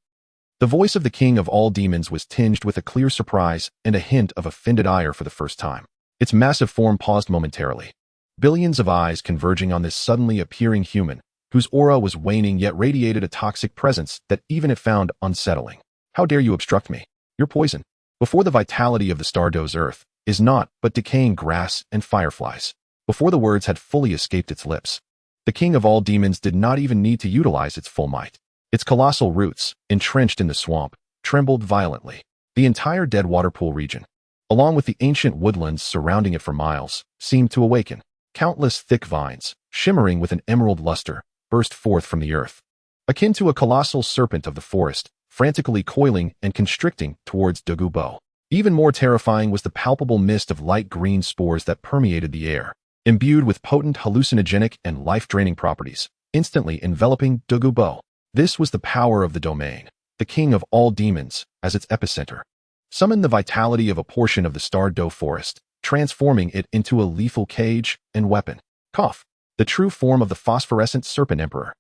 S1: The voice of the king of all demons was tinged with a clear surprise and a hint of offended ire for the first time. Its massive form paused momentarily. Billions of eyes converging on this suddenly appearing human, whose aura was waning yet radiated a toxic presence that even it found unsettling. How dare you obstruct me? Your poison, before the vitality of the Stardo's earth, is naught but decaying grass and fireflies. Before the words had fully escaped its lips, the king of all demons did not even need to utilize its full might. Its colossal roots, entrenched in the swamp, trembled violently. The entire dead water pool region, along with the ancient woodlands surrounding it for miles, seemed to awaken. Countless thick vines, shimmering with an emerald luster, burst forth from the earth, akin to a colossal serpent of the forest, frantically coiling and constricting towards Douluo. Even more terrifying was the palpable mist of light green spores that permeated the air, imbued with potent hallucinogenic and life-draining properties, instantly enveloping Douluo. This was the power of the domain, the king of all demons, as its epicenter. Summoned the vitality of a portion of the Stardo forest, transforming it into a lethal cage and weapon. Cough. The true form of the phosphorescent serpent emperor.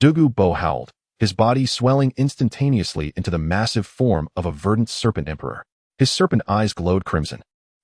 S1: Douluo howled, his body swelling instantaneously into the massive form of a verdant serpent emperor. His serpent eyes glowed crimson,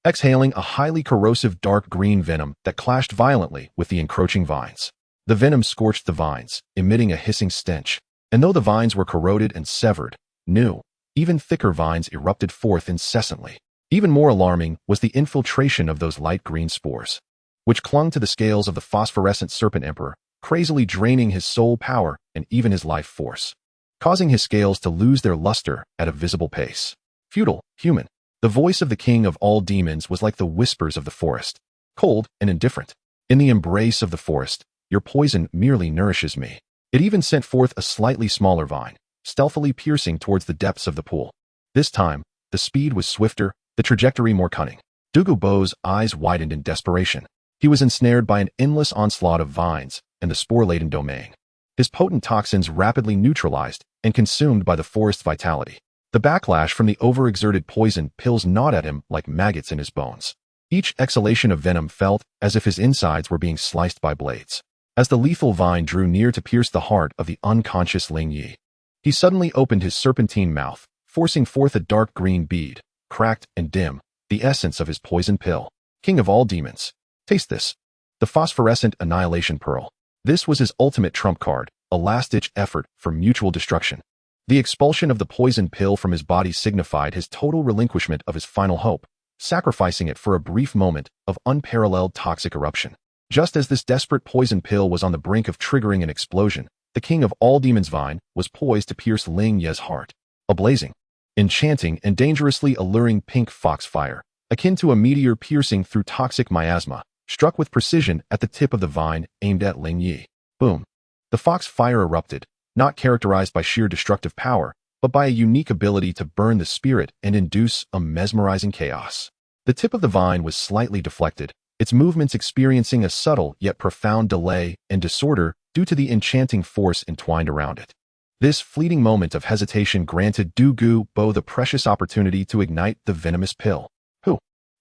S1: exhaling a highly corrosive dark green venom that clashed violently with the encroaching vines. The venom scorched the vines, emitting a hissing stench, and though the vines were corroded and severed, new, even thicker vines erupted forth incessantly. Even more alarming was the infiltration of those light green spores, which clung to the scales of the phosphorescent serpent emperor, crazily draining his soul power and even his life force, causing his scales to lose their luster at a visible pace. Futile, human. The voice of the king of all demons was like the whispers of the forest, cold and indifferent. In the embrace of the forest, your poison merely nourishes me. It even sent forth a slightly smaller vine, stealthily piercing towards the depths of the pool. This time, the speed was swifter, the trajectory more cunning. Douluo's eyes widened in desperation. He was ensnared by an endless onslaught of vines and the spore-laden domain. His potent toxins rapidly neutralized and consumed by the forest's vitality. The backlash from the overexerted poison pills gnawed at him like maggots in his bones. Each exhalation of venom felt as if his insides were being sliced by blades. As the lethal vine drew near to pierce the heart of the unconscious Ling Ye, he suddenly opened his serpentine mouth, forcing forth a dark green bead, cracked and dim, the essence of his poison pill. King of all demons, taste this. The phosphorescent annihilation pearl. This was his ultimate trump card, a last-ditch effort for mutual destruction. The expulsion of the poison pill from his body signified his total relinquishment of his final hope, sacrificing it for a brief moment of unparalleled toxic eruption. Just as this desperate poison pill was on the brink of triggering an explosion, the king of all demons' vine was poised to pierce Ling Ye's heart. A blazing, enchanting, and dangerously alluring pink foxfire, akin to a meteor piercing through toxic miasma, struck with precision at the tip of the vine aimed at Ling Ye. Boom. The foxfire erupted, not characterized by sheer destructive power, but by a unique ability to burn the spirit and induce a mesmerizing chaos. The tip of the vine was slightly deflected, its movements experiencing a subtle yet profound delay and disorder due to the enchanting force entwined around it. This fleeting moment of hesitation granted Douluo the precious opportunity to ignite the venomous pill.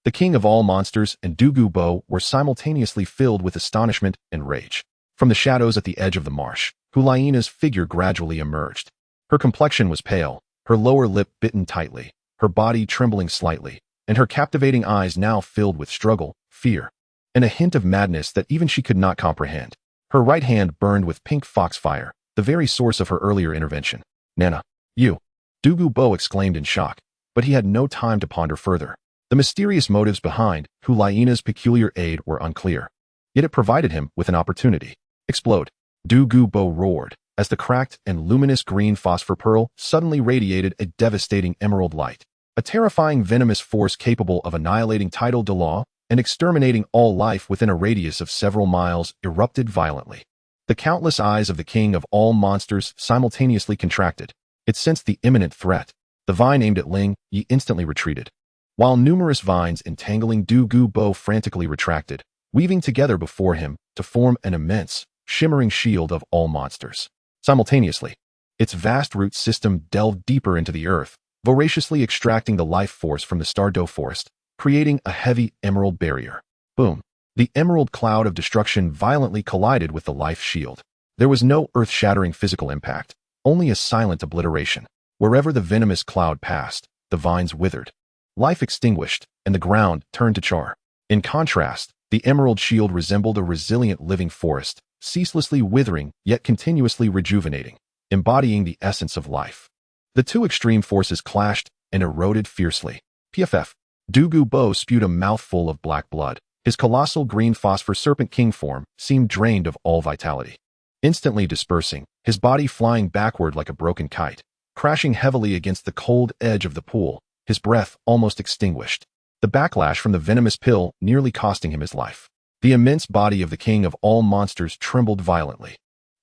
S1: The king of all monsters and Douluo were simultaneously filled with astonishment and rage. From the shadows at the edge of the marsh, Hulaiina's figure gradually emerged. Her complexion was pale, her lower lip bitten tightly, her body trembling slightly, and her captivating eyes now filled with struggle, fear, and a hint of madness that even she could not comprehend. Her right hand burned with pink foxfire, the very source of her earlier intervention. "Nana, you!" Douluo exclaimed in shock, but he had no time to ponder further. The mysterious motives behind Hulaiina's peculiar aid were unclear, yet it provided him with an opportunity. "Explode!" Douluo roared, as the cracked and luminous green phosphor pearl suddenly radiated a devastating emerald light. A terrifying venomous force capable of annihilating tidal Douluo and exterminating all life within a radius of several miles erupted violently. The countless eyes of the king of all monsters simultaneously contracted. It sensed the imminent threat. The vine aimed at Ling Ye instantly retreated, while numerous vines entangling Douluo frantically retracted, weaving together before him to form an immense, shimmering shield of all monsters. Simultaneously, its vast root system delved deeper into the earth, voraciously extracting the life force from the Stardew forest, creating a heavy emerald barrier. Boom. The emerald cloud of destruction violently collided with the life shield. There was no earth-shattering physical impact, only a silent obliteration. Wherever the venomous cloud passed, the vines withered. Life extinguished, and the ground turned to char. In contrast, the emerald shield resembled a resilient living forest, ceaselessly withering yet continuously rejuvenating, embodying the essence of life. The two extreme forces clashed and eroded fiercely. PFF. Douluo spewed a mouthful of black blood. His colossal green phosphor serpent king form seemed drained of all vitality. Instantly dispersing, his body flying backward like a broken kite, crashing heavily against the cold edge of the pool, his breath almost extinguished. The backlash from the venomous pill nearly costing him his life. The immense body of the king of all monsters trembled violently.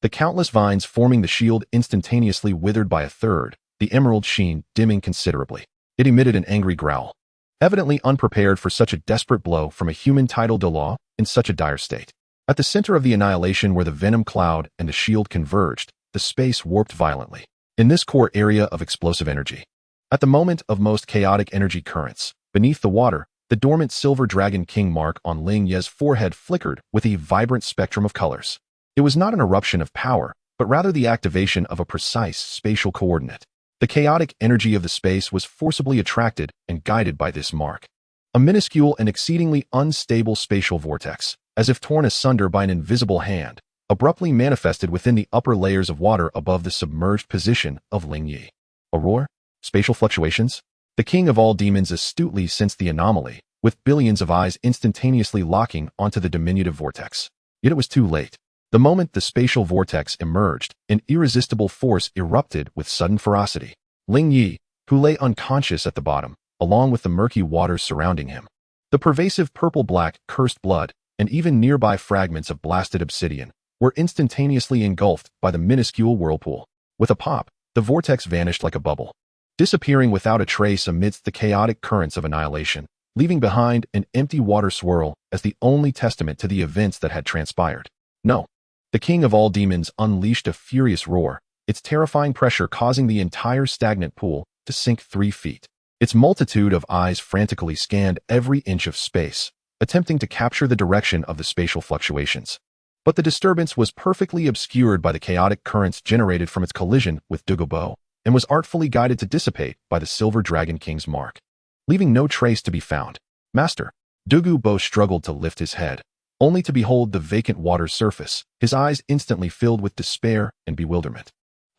S1: The countless vines forming the shield instantaneously withered by a third, the emerald sheen dimming considerably. It emitted an angry growl, evidently unprepared for such a desperate blow from a human tidal Douluo in such a dire state. At the center of the annihilation where the venom cloud and the shield converged, the space warped violently. In this core area of explosive energy, at the moment of most chaotic energy currents, beneath the water, the dormant silver dragon king mark on Ling Ye's forehead flickered with a vibrant spectrum of colors. It was not an eruption of power, but rather the activation of a precise spatial coordinate. The chaotic energy of the space was forcibly attracted and guided by this mark. A minuscule and exceedingly unstable spatial vortex, as if torn asunder by an invisible hand, abruptly manifested within the upper layers of water above the submerged position of Ling Ye. A roar? Spatial fluctuations? The king of all demons astutely sensed the anomaly, with billions of eyes instantaneously locking onto the diminutive vortex. Yet it was too late. The moment the spatial vortex emerged, an irresistible force erupted with sudden ferocity. Ling Ye, who lay unconscious at the bottom, along with the murky waters surrounding him. The pervasive purple-black, cursed blood, and even nearby fragments of blasted obsidian, were instantaneously engulfed by the minuscule whirlpool. With a pop, the vortex vanished like a bubble, disappearing without a trace amidst the chaotic currents of annihilation, leaving behind an empty water swirl as the only testament to the events that had transpired. No. The king of all demons unleashed a furious roar, its terrifying pressure causing the entire stagnant pool to sink 3 feet. Its multitude of eyes frantically scanned every inch of space, attempting to capture the direction of the spatial fluctuations. But the disturbance was perfectly obscured by the chaotic currents generated from its collision with Douluo, and was artfully guided to dissipate by the Silver Dragon King's mark, leaving no trace to be found. Master, Douluo struggled to lift his head. only to behold the vacant water's surface. His eyes instantly filled with despair and bewilderment.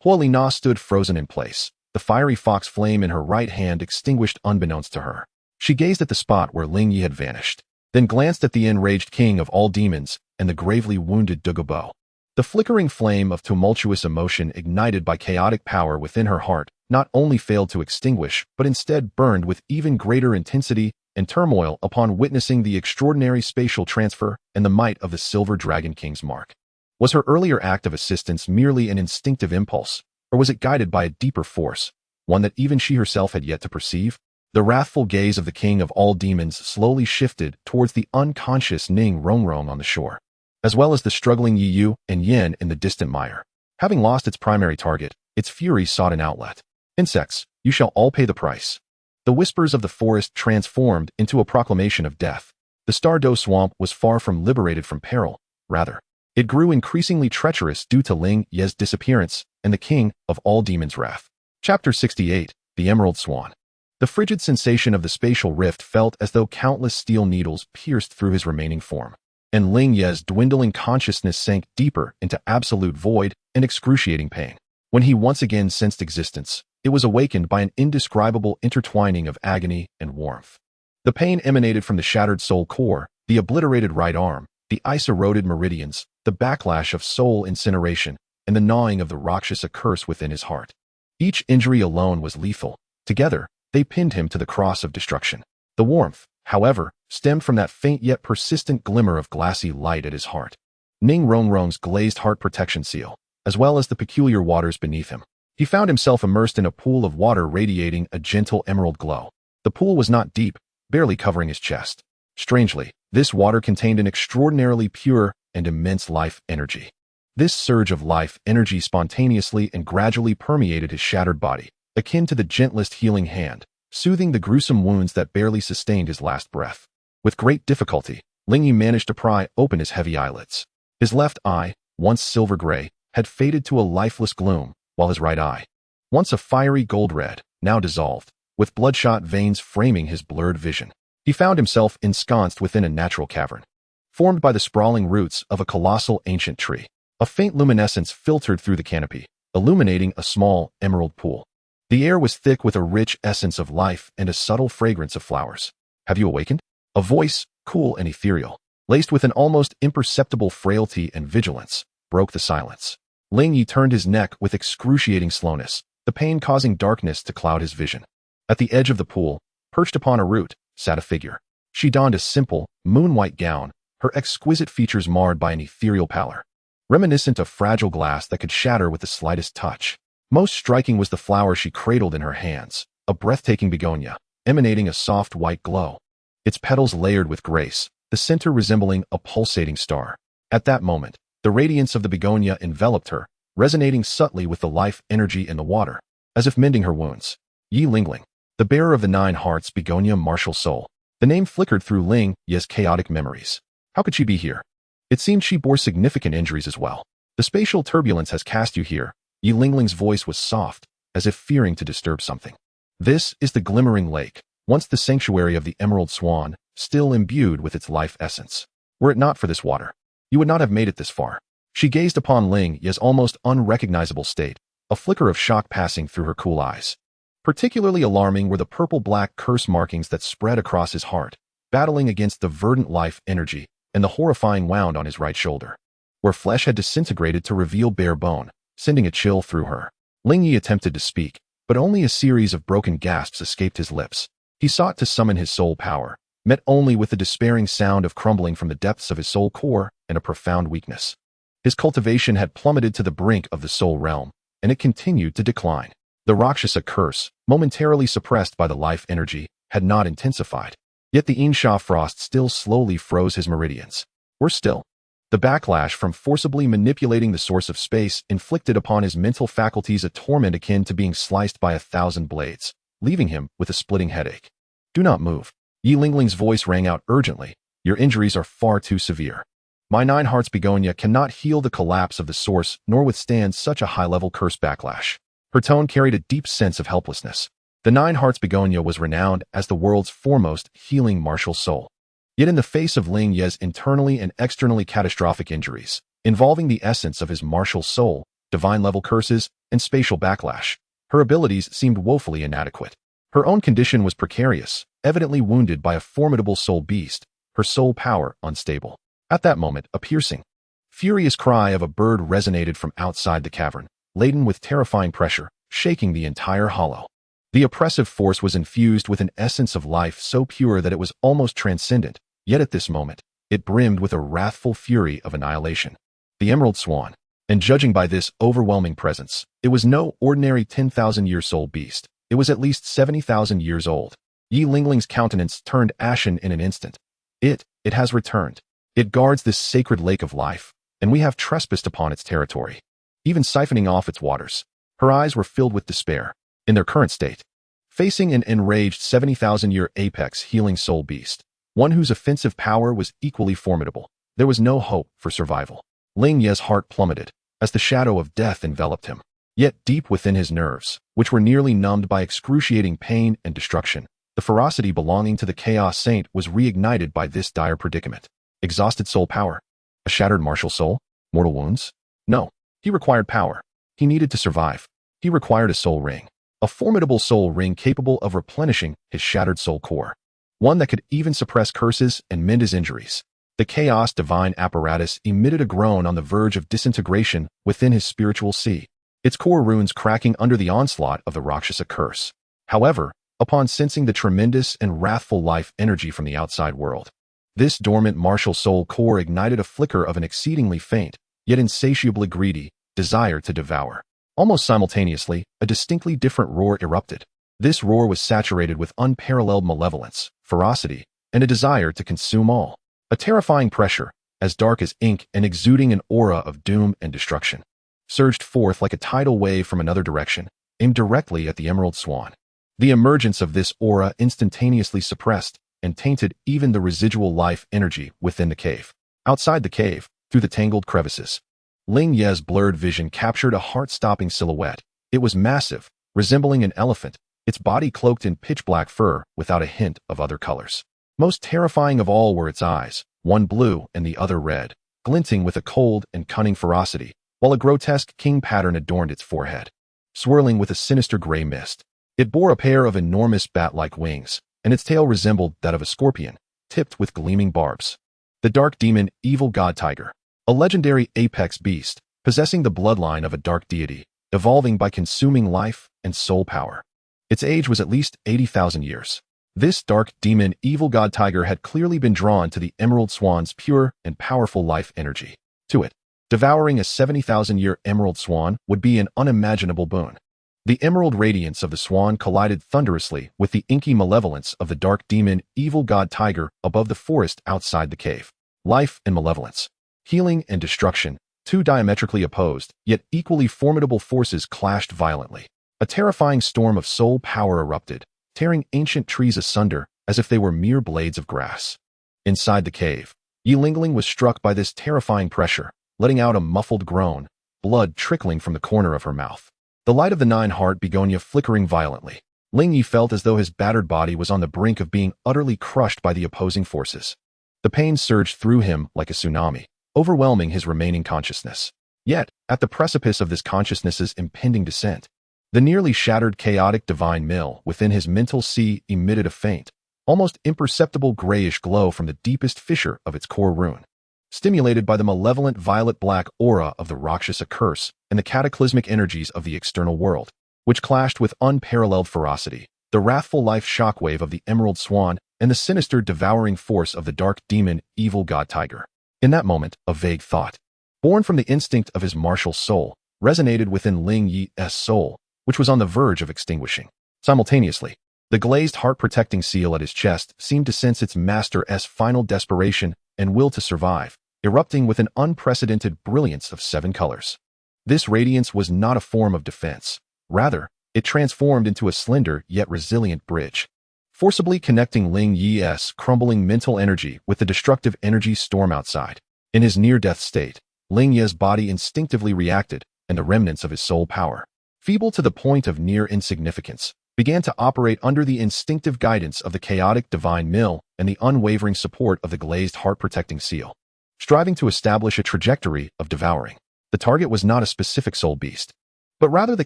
S1: Huoli Na stood frozen in place, the fiery fox flame in her right hand extinguished unbeknownst to her. She gazed at the spot where Ling Ye had vanished, then glanced at the enraged king of all demons and the gravely wounded Douluo. The flickering flame of tumultuous emotion ignited by chaotic power within her heart not only failed to extinguish, but instead burned with even greater intensity and turmoil upon witnessing the extraordinary spatial transfer and the might of the Silver Dragon King's mark. Was her earlier act of assistance merely an instinctive impulse, or was it guided by a deeper force, one that even she herself had yet to perceive? The wrathful gaze of the king of all demons slowly shifted towards the unconscious Ning Rongrong on the shore, as well as the struggling Yiyu and Yin in the distant mire. Having lost its primary target, its fury sought an outlet. Insects, you shall all pay the price. The whispers of the forest transformed into a proclamation of death. The Stardow swamp was far from liberated from peril. Rather, it grew increasingly treacherous due to Ling Ye's disappearance and the king of all demons' wrath. Chapter 68, The Emerald Swan. The frigid sensation of the spatial rift felt as though countless steel needles pierced through his remaining form, and Ling Ye's dwindling consciousness sank deeper into absolute void and excruciating pain. When he once again sensed existence, it was awakened by an indescribable intertwining of agony and warmth. The pain emanated from the shattered soul core, the obliterated right arm, the ice-eroded meridians, the backlash of soul incineration, and the gnawing of the Rakshasa curse within his heart. Each injury alone was lethal. Together, they pinned him to the cross of destruction. The warmth, however, stemmed from that faint yet persistent glimmer of glassy light at his heart. Ning Rongrong's glazed heart protection seal, as well as the peculiar waters beneath him. He found himself immersed in a pool of water radiating a gentle emerald glow. The pool was not deep, barely covering his chest. Strangely, this water contained an extraordinarily pure and immense life energy. This surge of life energy spontaneously and gradually permeated his shattered body, akin to the gentlest healing hand, soothing the gruesome wounds that barely sustained his last breath. With great difficulty, Ling Ye managed to pry open his heavy eyelids. His left eye, once silver gray, had faded to a lifeless gloom, while his right eye, once a fiery gold red, now dissolved, with bloodshot veins framing his blurred vision. He found himself ensconced within a natural cavern, formed by the sprawling roots of a colossal ancient tree. A faint luminescence filtered through the canopy, illuminating a small emerald pool. The air was thick with a rich essence of life and a subtle fragrance of flowers. Have you awakened? A voice, cool and ethereal, laced with an almost imperceptible frailty and vigilance, broke the silence. Ling Ye turned his neck with excruciating slowness, the pain causing darkness to cloud his vision. At the edge of the pool, perched upon a root, sat a figure. She donned a simple, moon-white gown, her exquisite features marred by an ethereal pallor, reminiscent of fragile glass that could shatter with the slightest touch. Most striking was the flower she cradled in her hands, a breathtaking begonia, emanating a soft white glow. Its petals layered with grace, the center resembling a pulsating star. At that moment, the radiance of the begonia enveloped her, resonating subtly with the life energy in the water, as if mending her wounds. Yi Lingling, the bearer of the 9 hearts begonia martial soul. The name flickered through Ling Ye's chaotic memories. How could she be here? It seemed she bore significant injuries as well. The spatial turbulence has cast you here. Yi Lingling's voice was soft, as if fearing to disturb something. This is the Glimmering Lake, once the sanctuary of the Emerald Swan, still imbued with its life essence. Were it not for this water, you would not have made it this far. She gazed upon Ling Ye's almost unrecognizable state, a flicker of shock passing through her cool eyes. Particularly alarming were the purple-black curse markings that spread across his heart, battling against the verdant life energy, and the horrifying wound on his right shoulder, where flesh had disintegrated to reveal bare bone, sending a chill through her. Ling Ye attempted to speak, but only a series of broken gasps escaped his lips. He sought to summon his soul power, met only with the despairing sound of crumbling from the depths of his soul core and a profound weakness. His cultivation had plummeted to the brink of the soul realm, and it continued to decline. The Rakshasa curse, momentarily suppressed by the life energy, had not intensified. Yet the Insha frost still slowly froze his meridians. Worse still, the backlash from forcibly manipulating the source of space inflicted upon his mental faculties a torment akin to being sliced by 1,000 blades, leaving him with a splitting headache. Do not move. Yi Lingling's voice rang out urgently. Your injuries are far too severe. My 9 hearts begonia cannot heal the collapse of the source nor withstand such a high-level curse backlash. Her tone carried a deep sense of helplessness. The 9 hearts begonia was renowned as the world's foremost healing martial soul. Yet in the face of Ling Ye's internally and externally catastrophic injuries, involving the essence of his martial soul, divine-level curses, and spatial backlash, her abilities seemed woefully inadequate. Her own condition was precarious, evidently wounded by a formidable soul beast, her soul power unstable. At that moment, a piercing, furious cry of a bird resonated from outside the cavern, laden with terrifying pressure, shaking the entire hollow. The oppressive force was infused with an essence of life so pure that it was almost transcendent, yet at this moment, it brimmed with a wrathful fury of annihilation. The Emerald Swan. And judging by this overwhelming presence, it was no ordinary 10,000-year soul beast. It was at least 70,000 years old. Yi Lingling's countenance turned ashen in an instant. It has returned. It guards this sacred lake of life, and we have trespassed upon its territory. Even siphoning off its waters, her eyes were filled with despair. In their current state, facing an enraged 70,000-year apex healing soul beast, one whose offensive power was equally formidable, there was no hope for survival. Ling Ye's heart plummeted as the shadow of death enveloped him. Yet deep within his nerves, which were nearly numbed by excruciating pain and destruction, the ferocity belonging to the Chaos Saint was reignited by this dire predicament. Exhausted soul power. A shattered martial soul? Mortal wounds? No. He required power. He needed to survive. He required a soul ring. A formidable soul ring capable of replenishing his shattered soul core. One that could even suppress curses and mend his injuries. The chaos divine apparatus emitted a groan on the verge of disintegration within his spiritual sea, its core runes cracking under the onslaught of the Rakshasa curse. However, upon sensing the tremendous and wrathful life energy from the outside world, this dormant martial soul core ignited a flicker of an exceedingly faint, yet insatiably greedy, desire to devour. Almost simultaneously, a distinctly different roar erupted. This roar was saturated with unparalleled malevolence, ferocity, and a desire to consume all. A terrifying pressure, as dark as ink and exuding an aura of doom and destruction, surged forth like a tidal wave from another direction, aimed directly at the Emerald Swan. The emergence of this aura instantaneously suppressed and tainted even the residual life energy within the cave. Outside the cave, through the tangled crevices, Ling Ye's blurred vision captured a heart-stopping silhouette. It was massive, resembling an elephant, its body cloaked in pitch-black fur without a hint of other colors. Most terrifying of all were its eyes, one blue and the other red, glinting with a cold and cunning ferocity, while a grotesque king pattern adorned its forehead, swirling with a sinister gray mist. It bore a pair of enormous bat-like wings, and its tail resembled that of a scorpion, tipped with gleaming barbs. The dark demon Evil God Tiger, a legendary apex beast, possessing the bloodline of a dark deity, evolving by consuming life and soul power. Its age was at least 80,000 years. This dark demon Evil God Tiger had clearly been drawn to the Emerald Swan's pure and powerful life energy. To it, devouring a 70,000-year Emerald Swan would be an unimaginable boon. The emerald radiance of the swan collided thunderously with the inky malevolence of the dark demon Evil God Tiger above the forest outside the cave. Life and malevolence, healing and destruction, two diametrically opposed, yet equally formidable forces clashed violently. A terrifying storm of soul power erupted, tearing ancient trees asunder as if they were mere blades of grass. Inside the cave, Yi Lingling was struck by this terrifying pressure, letting out a muffled groan, blood trickling from the corner of her mouth. The light of the nine-heart begonia flickering violently. Ling Ye felt as though his battered body was on the brink of being utterly crushed by the opposing forces. The pain surged through him like a tsunami, overwhelming his remaining consciousness. Yet, at the precipice of this consciousness's impending descent, the nearly shattered chaotic divine mill within his mental sea emitted a faint, almost imperceptible grayish glow from the deepest fissure of its core rune. Stimulated by the malevolent violet-black aura of the Rakshasa curse and the cataclysmic energies of the external world, which clashed with unparalleled ferocity, the wrathful life shockwave of the Emerald Swan and the sinister devouring force of the dark demon Evil God Tiger. In that moment, a vague thought, born from the instinct of his martial soul, resonated within Ling Ye's soul, which was on the verge of extinguishing. Simultaneously, the glazed heart-protecting seal at his chest seemed to sense its master's final desperation and will to survive, erupting with an unprecedented brilliance of 7 colors. This radiance was not a form of defense. Rather, it transformed into a slender yet resilient bridge, forcibly connecting Ling Ye's crumbling mental energy with the destructive energy storm outside. In his near-death state, Ling Ye's body instinctively reacted, and the remnants of his soul power, feeble to the point of near insignificance, began to operate under the instinctive guidance of the chaotic divine mill and the unwavering support of the glazed heart-protecting seal, striving to establish a trajectory of devouring. The target was not a specific soul beast, but rather the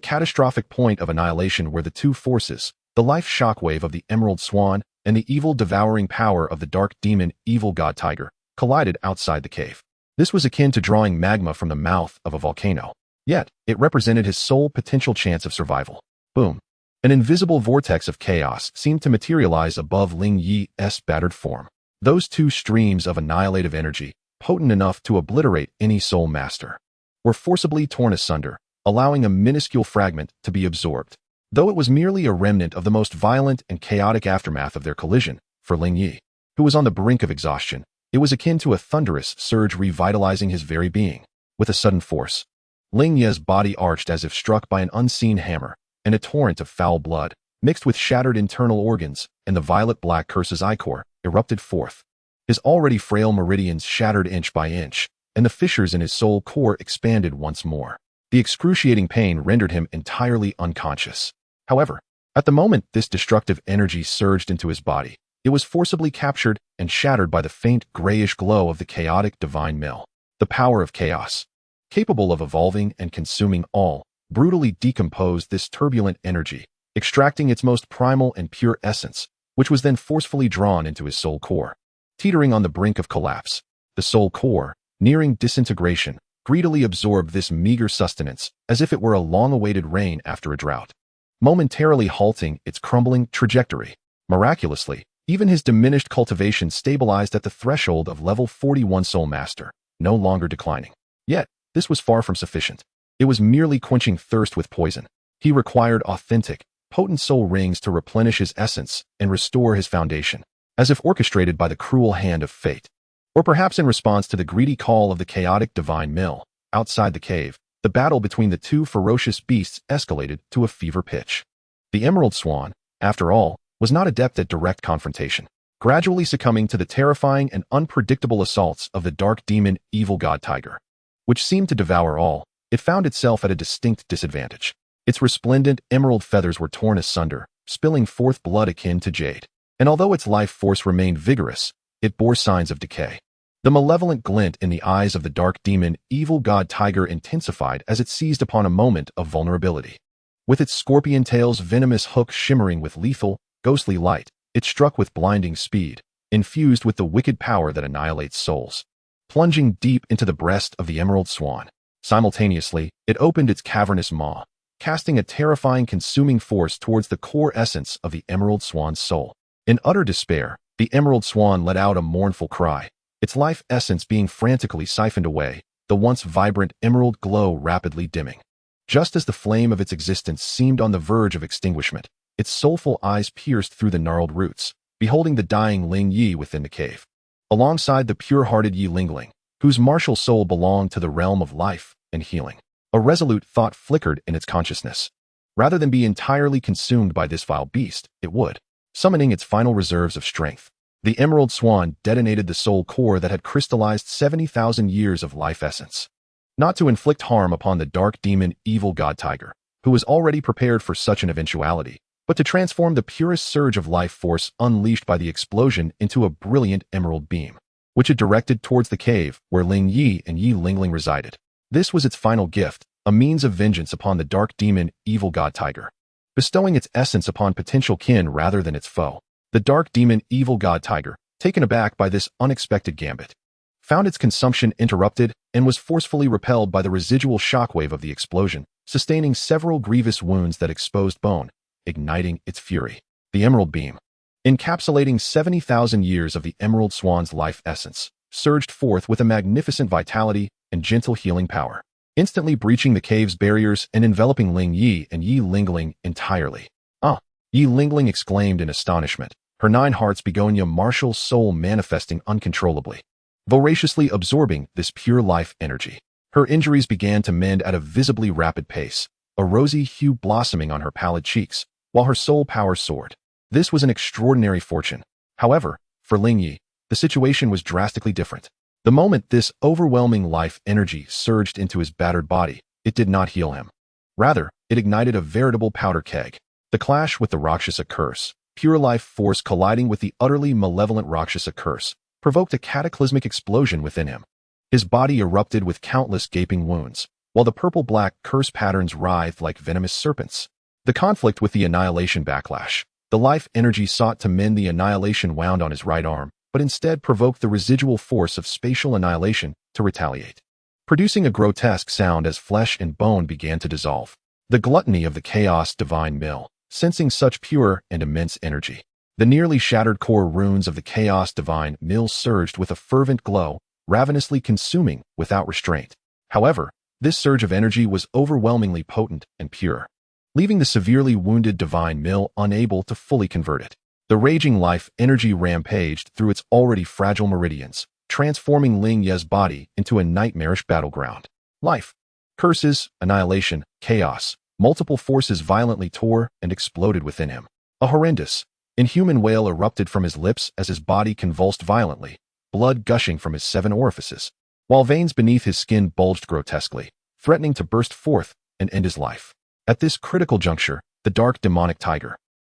S1: catastrophic point of annihilation where the two forces, the life shockwave of the Emerald Swan and the evil devouring power of the dark demon evil god tiger, collided outside the cave. This was akin to drawing magma from the mouth of a volcano. Yet, it represented his sole potential chance of survival. Boom. An invisible vortex of chaos seemed to materialize above Ling Ye's battered form. Those two streams of annihilative energy, potent enough to obliterate any soul master, were forcibly torn asunder, allowing a minuscule fragment to be absorbed. Though it was merely a remnant of the most violent and chaotic aftermath of their collision, for Ling Ye, who was on the brink of exhaustion, it was akin to a thunderous surge revitalizing his very being. With a sudden force, Ling Ye's body arched as if struck by an unseen hammer, and a torrent of foul blood, mixed with shattered internal organs and the violet-black curse's ichor, erupted forth. His already frail meridians shattered inch by inch, and the fissures in his soul core expanded once more. The excruciating pain rendered him entirely unconscious. However, at the moment this destructive energy surged into his body, it was forcibly captured and shattered by the faint grayish glow of the chaotic divine mill. The power of chaos, capable of evolving and consuming all, brutally decomposed this turbulent energy, extracting its most primal and pure essence, which was then forcefully drawn into his soul core. Teetering on the brink of collapse, the soul core, nearing disintegration, greedily absorbed this meager sustenance as if it were a long-awaited rain after a drought, momentarily halting its crumbling trajectory. Miraculously, even his diminished cultivation stabilized at the threshold of level 41 Soul Master, no longer declining. Yet, this was far from sufficient. It was merely quenching thirst with poison. He required authentic, potent soul rings to replenish his essence and restore his foundation, as if orchestrated by the cruel hand of fate. Or perhaps in response to the greedy call of the chaotic divine mill. Outside the cave, the battle between the two ferocious beasts escalated to a fever pitch. The Emerald Swan, after all, was not adept at direct confrontation. Gradually succumbing to the terrifying and unpredictable assaults of the dark demon evil god tiger, which seemed to devour all, it found itself at a distinct disadvantage. Its resplendent emerald feathers were torn asunder, spilling forth blood akin to jade. And although its life force remained vigorous, it bore signs of decay. The malevolent glint in the eyes of the dark demon evil god tiger intensified as it seized upon a moment of vulnerability. With its scorpion tail's venomous hook shimmering with lethal, ghostly light, it struck with blinding speed, infused with the wicked power that annihilates souls. Plunging deep into the breast of the Emerald Swan, simultaneously, it opened its cavernous maw, casting a terrifying consuming force towards the core essence of the Emerald Swan's soul. In utter despair, the Emerald Swan let out a mournful cry, its life essence being frantically siphoned away, the once vibrant emerald glow rapidly dimming. Just as the flame of its existence seemed on the verge of extinguishment, its soulful eyes pierced through the gnarled roots, beholding the dying Ling Ye within the cave. Alongside the pure-hearted Yi Lingling, whose martial soul belonged to the realm of life and healing, a resolute thought flickered in its consciousness. Rather than be entirely consumed by this vile beast, it would, summoning its final reserves of strength. The Emerald Swan detonated the soul core that had crystallized 70,000 years of life essence. Not to inflict harm upon the dark demon evil god tiger, who was already prepared for such an eventuality, but to transform the purest surge of life force unleashed by the explosion into a brilliant emerald beam, which it directed towards the cave where Ling Ye and Yi Lingling resided. This was its final gift, a means of vengeance upon the dark demon evil god tiger, bestowing its essence upon potential kin rather than its foe. The dark demon evil god tiger, taken aback by this unexpected gambit, found its consumption interrupted and was forcefully repelled by the residual shockwave of the explosion, sustaining several grievous wounds that exposed bone, igniting its fury. The emerald beam, encapsulating 70,000 years of the Emerald Swan's life essence, surged forth with a magnificent vitality and gentle healing power, instantly breaching the cave's barriers and enveloping Ling Ye and Yi Lingling entirely. Yi Lingling exclaimed in astonishment, her 9 hearts begonia martial soul manifesting uncontrollably, voraciously absorbing this pure life energy. Her injuries began to mend at a visibly rapid pace, a rosy hue blossoming on her pallid cheeks, while her soul power soared. This was an extraordinary fortune. However, for Ling Ye, the situation was drastically different. The moment this overwhelming life energy surged into his battered body, it did not heal him. Rather, it ignited a veritable powder keg. The clash with the Rakshasa curse, pure life force colliding with the utterly malevolent Rakshasa curse, provoked a cataclysmic explosion within him. His body erupted with countless gaping wounds, while the purple-black curse patterns writhed like venomous serpents. The conflict with the annihilation backlash. The life energy sought to mend the annihilation wound on his right arm, but instead provoked the residual force of spatial annihilation to retaliate, producing a grotesque sound as flesh and bone began to dissolve. The gluttony of the chaos divine mill, sensing such pure and immense energy. The nearly shattered core runes of the chaos divine mill surged with a fervent glow, ravenously consuming without restraint. However, this surge of energy was overwhelmingly potent and pure, leaving the severely wounded divine mill unable to fully convert it. The raging life energy rampaged through its already fragile meridians, transforming Ling Ye's body into a nightmarish battleground. Life, curses, annihilation, chaos, multiple forces violently tore and exploded within him. A horrendous, inhuman wail erupted from his lips as his body convulsed violently, blood gushing from his 7 orifices, while veins beneath his skin bulged grotesquely, threatening to burst forth and end his life. At this critical juncture, the dark demonic tiger,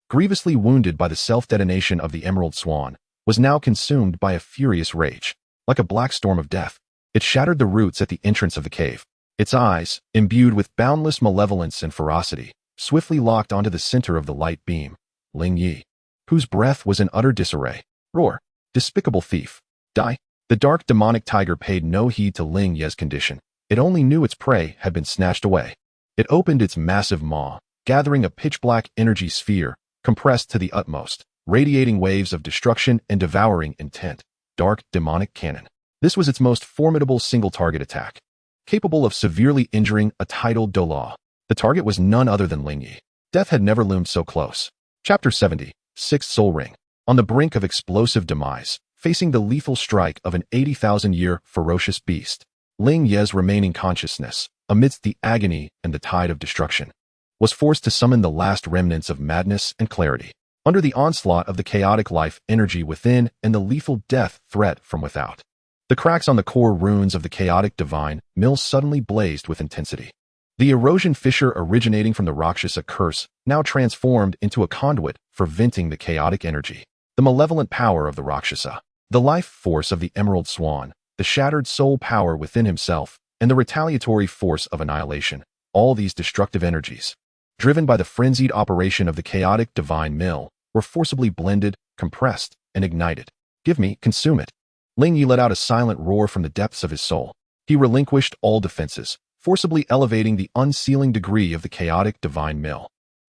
S1: grievously wounded by the self-detonation of the Emerald Swan, was now consumed by a furious rage. Like a black storm of death, it shattered the roots at the entrance of the cave. Its eyes, imbued with boundless malevolence and ferocity, swiftly locked onto the center of the light beam, Ling Ye, whose breath was in utter disarray. Roar! Despicable thief! Die! The dark demonic tiger paid no heed to Ling Ye's condition. It only knew its prey had been snatched away. It opened its massive maw, gathering a pitch-black energy sphere, compressed to the utmost, radiating waves of destruction and devouring intent. Dark demonic cannon. This was its most formidable single-target attack, capable of severely injuring a titled Douluo. The target was none other than Ling Ye. Death had never loomed so close. Chapter 70, Sixth Soul Ring. On the brink of explosive demise, facing the lethal strike of an 80,000-year ferocious beast, Ling Ye's remaining consciousness, amidst the agony and the tide of destruction, was forced to summon the last remnants of madness and clarity. Under the onslaught of the chaotic life energy within and the lethal death threat from without, the cracks on the core runes of the chaotic divine mill suddenly blazed with intensity. The erosion fissure originating from the Rakshasa curse now transformed into a conduit for venting the chaotic energy. The malevolent power of the Rakshasa, the life force of the Emerald Swan, the shattered soul power within himself, and the retaliatory force of annihilation, all these destructive energies, driven by the frenzied operation of the chaotic divine mill, were forcibly blended, compressed, and ignited. Give me, consume it. Ling Ye let out a silent roar from the depths of his soul. He relinquished all defenses, forcibly elevating the unsealing degree of the chaotic divine mill,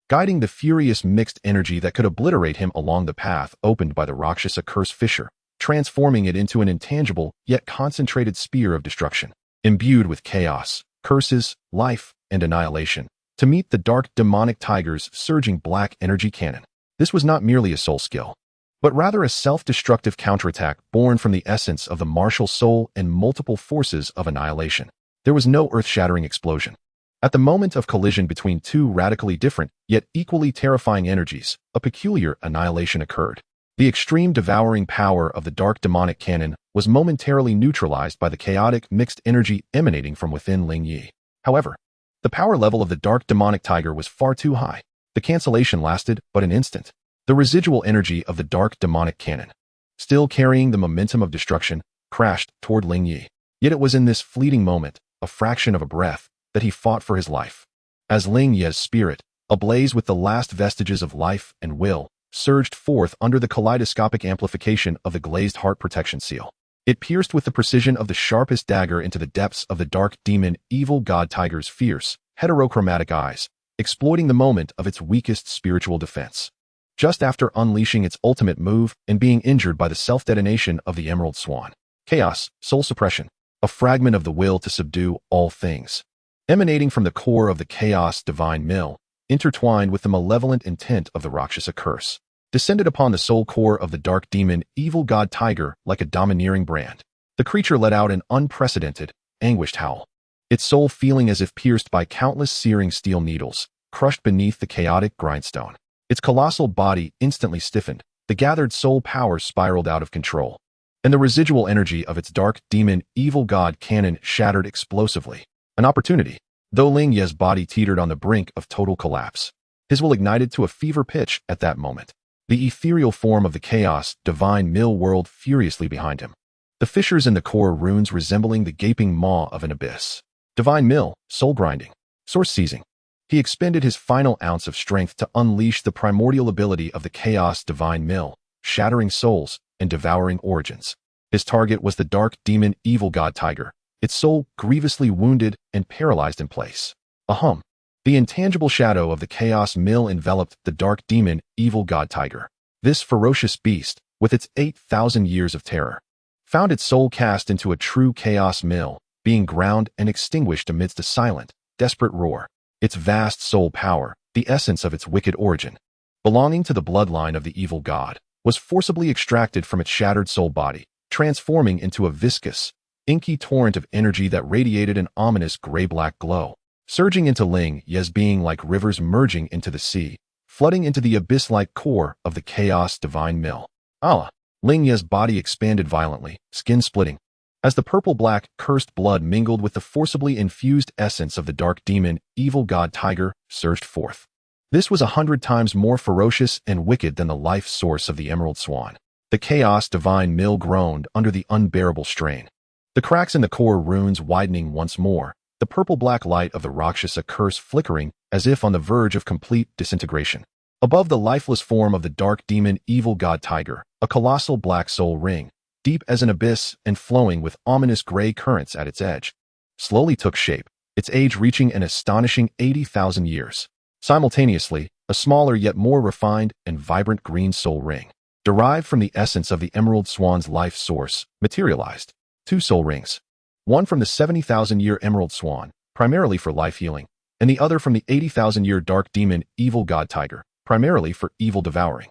S1: guiding the furious mixed energy that could obliterate him along the path opened by the Rakshasa curse fissure, transforming it into an intangible yet concentrated spear of destruction, imbued with chaos, curses, life, and annihilation, to meet the dark demonic tiger's surging black energy cannon. This was not merely a soul skill, but rather a self-destructive counterattack born from the essence of the martial soul and multiple forces of annihilation. There was no earth-shattering explosion. At the moment of collision between two radically different, yet equally terrifying energies, a peculiar annihilation occurred. The extreme devouring power of the dark demonic cannon was momentarily neutralized by the chaotic mixed energy emanating from within Ling Ye. However, the power level of the dark demonic tiger was far too high. The cancellation lasted but an instant. The residual energy of the dark demonic cannon, still carrying the momentum of destruction, crashed toward Ling Ye. Yet it was in this fleeting moment, a fraction of a breath, that he fought for his life. As Ling Ye's spirit, ablaze with the last vestiges of life and will, surged forth under the kaleidoscopic amplification of the glazed heart protection seal. It pierced with the precision of the sharpest dagger into the depths of the dark demon evil god tiger's fierce, heterochromatic eyes, exploiting the moment of its weakest spiritual defense. Just after unleashing its ultimate move and being injured by the self-detonation of the Emerald Swan. Chaos, soul suppression, a fragment of the will to subdue all things, emanating from the core of the chaos divine mill, intertwined with the malevolent intent of the Rakshasa curse, descended upon the soul core of the dark demon evil god tiger like a domineering brand. The creature let out an unprecedented, anguished howl, its soul feeling as if pierced by countless searing steel needles, crushed beneath the chaotic grindstone. Its colossal body instantly stiffened, the gathered soul power spiraled out of control, and the residual energy of its dark demon evil god cannon shattered explosively. An opportunity, though Ling Ye's body teetered on the brink of total collapse. His will ignited to a fever pitch at that moment. The ethereal form of the chaos divine mill whirled furiously behind him. The fissures in the core runes resembling the gaping maw of an abyss. Divine mill, soul grinding, source seizing. He expended his final ounce of strength to unleash the primordial ability of the chaos divine mill, shattering souls and devouring origins. His target was the dark demon evil god tiger, its soul grievously wounded and paralyzed in place. Ahum. The intangible shadow of the chaos mill enveloped the dark demon evil god tiger. This ferocious beast, with its 8,000 years of terror, found its soul cast into a true chaos mill, being ground and extinguished amidst a silent, desperate roar. Its vast soul power, the essence of its wicked origin, belonging to the bloodline of the evil god, was forcibly extracted from its shattered soul body, transforming into a viscous, inky torrent of energy that radiated an ominous gray-black glow, surging into Ling Ye's being like rivers merging into the sea, flooding into the abyss-like core of the chaos divine mill. Allah! Ling Ye's body expanded violently, skin splitting, as the purple-black, cursed blood mingled with the forcibly infused essence of the dark demon, evil god tiger, surged forth. This was 100 times more ferocious and wicked than the life source of the Emerald Swan. The chaos divine mill groaned under the unbearable strain. The cracks in the core runes widening once more, the purple-black light of the Rakshasa curse flickering as if on the verge of complete disintegration. Above the lifeless form of the dark demon evil god tiger, a colossal black soul ring, deep as an abyss and flowing with ominous gray currents at its edge, slowly took shape, its age reaching an astonishing 80,000 years. Simultaneously, a smaller yet more refined and vibrant green soul ring, derived from the essence of the Emerald Swan's life source, materialized. 2 soul rings. One from the 70,000-year Emerald Swan, primarily for life healing, and the other from the 80,000-year dark demon evil god tiger, primarily for evil devouring.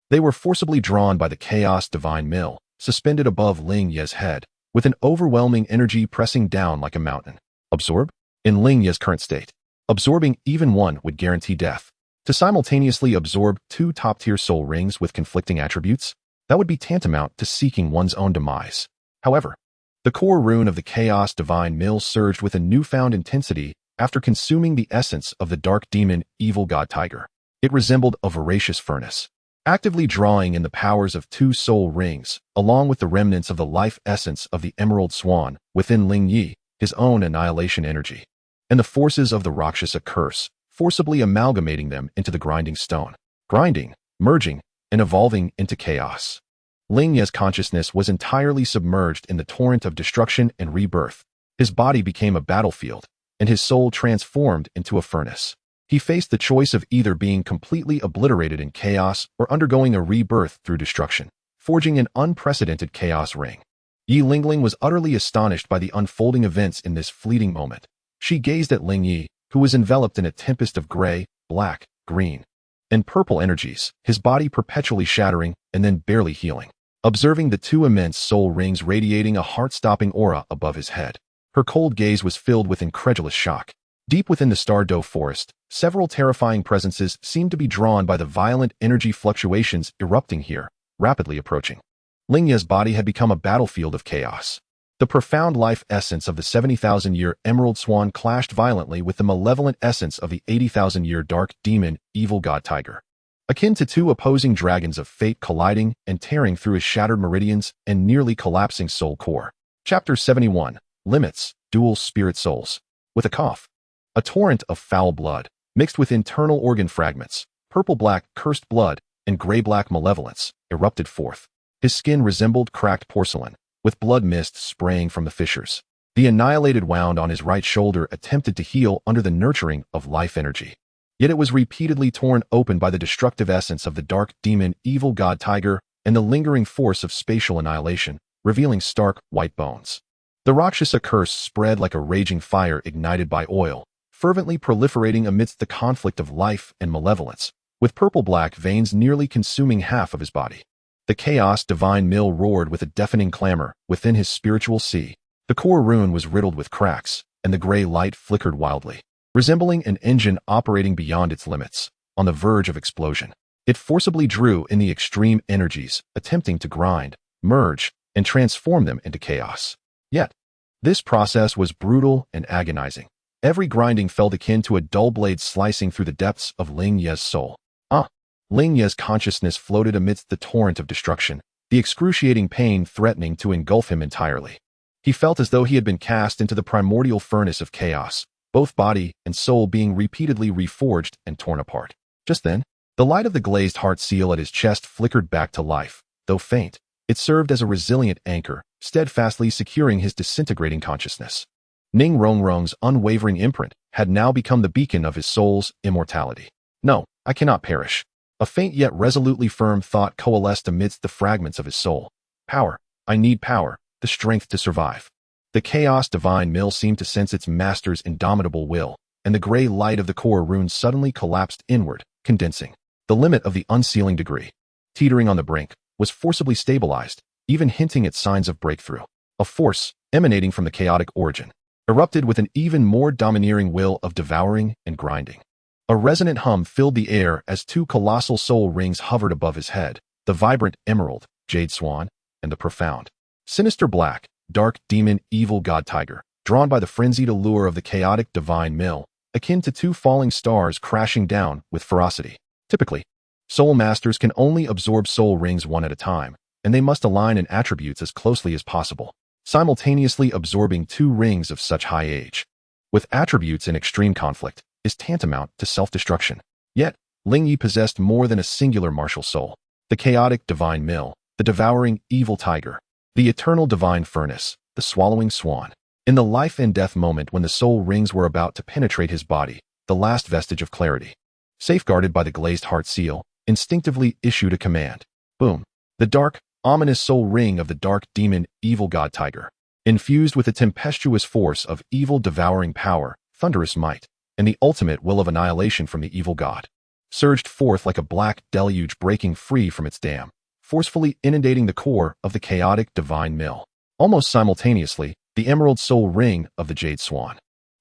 S1: They were forcibly drawn by the chaos divine mill, suspended above Ling Ye's head, with an overwhelming energy pressing down like a mountain. Absorb? In Ling Ye's current state, absorbing even one would guarantee death. To simultaneously absorb 2 top-tier soul rings with conflicting attributes, that would be tantamount to seeking one's own demise. However, the core rune of the chaos divine mill surged with a newfound intensity after consuming the essence of the dark demon evil god tiger. It resembled a voracious furnace, actively drawing in the powers of 2 soul rings, along with the remnants of the life essence of the Emerald Swan within Ling Ye, his own annihilation energy, and the forces of the Rakshasa curse, forcibly amalgamating them into the grinding stone, grinding, merging, and evolving into chaos. Ling Ye's consciousness was entirely submerged in the torrent of destruction and rebirth. His body became a battlefield, and his soul transformed into a furnace. He faced the choice of either being completely obliterated in chaos or undergoing a rebirth through destruction, forging an unprecedented chaos ring. Yi Lingling was utterly astonished by the unfolding events in this fleeting moment. She gazed at Ling Ye, who was enveloped in a tempest of gray, black, green, and purple energies, his body perpetually shattering and then barely healing. Observing the 2 immense soul rings radiating a heart-stopping aura above his head, her cold gaze was filled with incredulous shock. Deep within the Stardow forest, several terrifying presences seemed to be drawn by the violent energy fluctuations erupting here, rapidly approaching. Ling Ye's body had become a battlefield of chaos. The profound life essence of the 70,000-year Emerald Swan clashed violently with the malevolent essence of the 80,000-year dark demon evil god tiger, akin to 2 opposing dragons of fate colliding and tearing through his shattered meridians and nearly collapsing soul core. Chapter 71. Limits, Dual Spirit Souls. With a cough, a torrent of foul blood, mixed with internal organ fragments, purple-black cursed blood, and gray-black malevolence, erupted forth. His skin resembled cracked porcelain, with blood mist spraying from the fissures. The annihilated wound on his right shoulder attempted to heal under the nurturing of life energy. Yet it was repeatedly torn open by the destructive essence of the dark demon evil god tiger and the lingering force of spatial annihilation, revealing stark white bones. The Rakshasa curse spread like a raging fire ignited by oil, fervently proliferating amidst the conflict of life and malevolence, with purple-black veins nearly consuming half of his body. The chaos divine mill roared with a deafening clamor within his spiritual sea. The core rune was riddled with cracks, and the gray light flickered wildly, resembling an engine operating beyond its limits, on the verge of explosion. It forcibly drew in the extreme energies, attempting to grind, merge, and transform them into chaos. Yet, this process was brutal and agonizing. Every grinding felt akin to a dull blade slicing through the depths of Ling Ye's soul. Ling Ye's consciousness floated amidst the torrent of destruction, the excruciating pain threatening to engulf him entirely. He felt as though he had been cast into the primordial furnace of chaos, both body and soul being repeatedly reforged and torn apart. Just then, the light of the glazed heart seal at his chest flickered back to life. Though faint, it served as a resilient anchor, steadfastly securing his disintegrating consciousness. Ning Rongrong's unwavering imprint had now become the beacon of his soul's immortality. No, I cannot perish. A faint yet resolutely firm thought coalesced amidst the fragments of his soul. Power. I need power, the strength to survive. The chaos divine mill seemed to sense its master's indomitable will, and the gray light of the core runes suddenly collapsed inward, condensing. The limit of the unsealing degree, teetering on the brink, was forcibly stabilized, even hinting at signs of breakthrough. A force, emanating from the chaotic origin, erupted with an even more domineering will of devouring and grinding. A resonant hum filled the air as two colossal soul rings hovered above his head, the vibrant emerald, jade swan, and the profound, sinister black, dark demon evil god tiger, drawn by the frenzied allure of the chaotic divine mill, akin to two falling stars crashing down with ferocity. Typically, soul masters can only absorb soul rings one at a time, and they must align in attributes as closely as possible, simultaneously absorbing two rings of such high age, with attributes in extreme conflict, is tantamount to self-destruction. Yet, Ling Ye possessed more than a singular martial soul. The chaotic divine mill, the devouring evil tiger, the eternal divine furnace, the swallowing swan. In the life and death moment when the soul rings were about to penetrate his body, the last vestige of clarity, safeguarded by the glazed heart seal, instinctively issued a command. Boom. The dark, ominous soul ring of the dark demon evil god tiger, infused with the tempestuous force of evil devouring power, thunderous might, and the ultimate will of annihilation from the evil god, surged forth like a black deluge breaking free from its dam, forcefully inundating the core of the chaotic divine mill. Almost simultaneously, the emerald soul ring of the jade swan,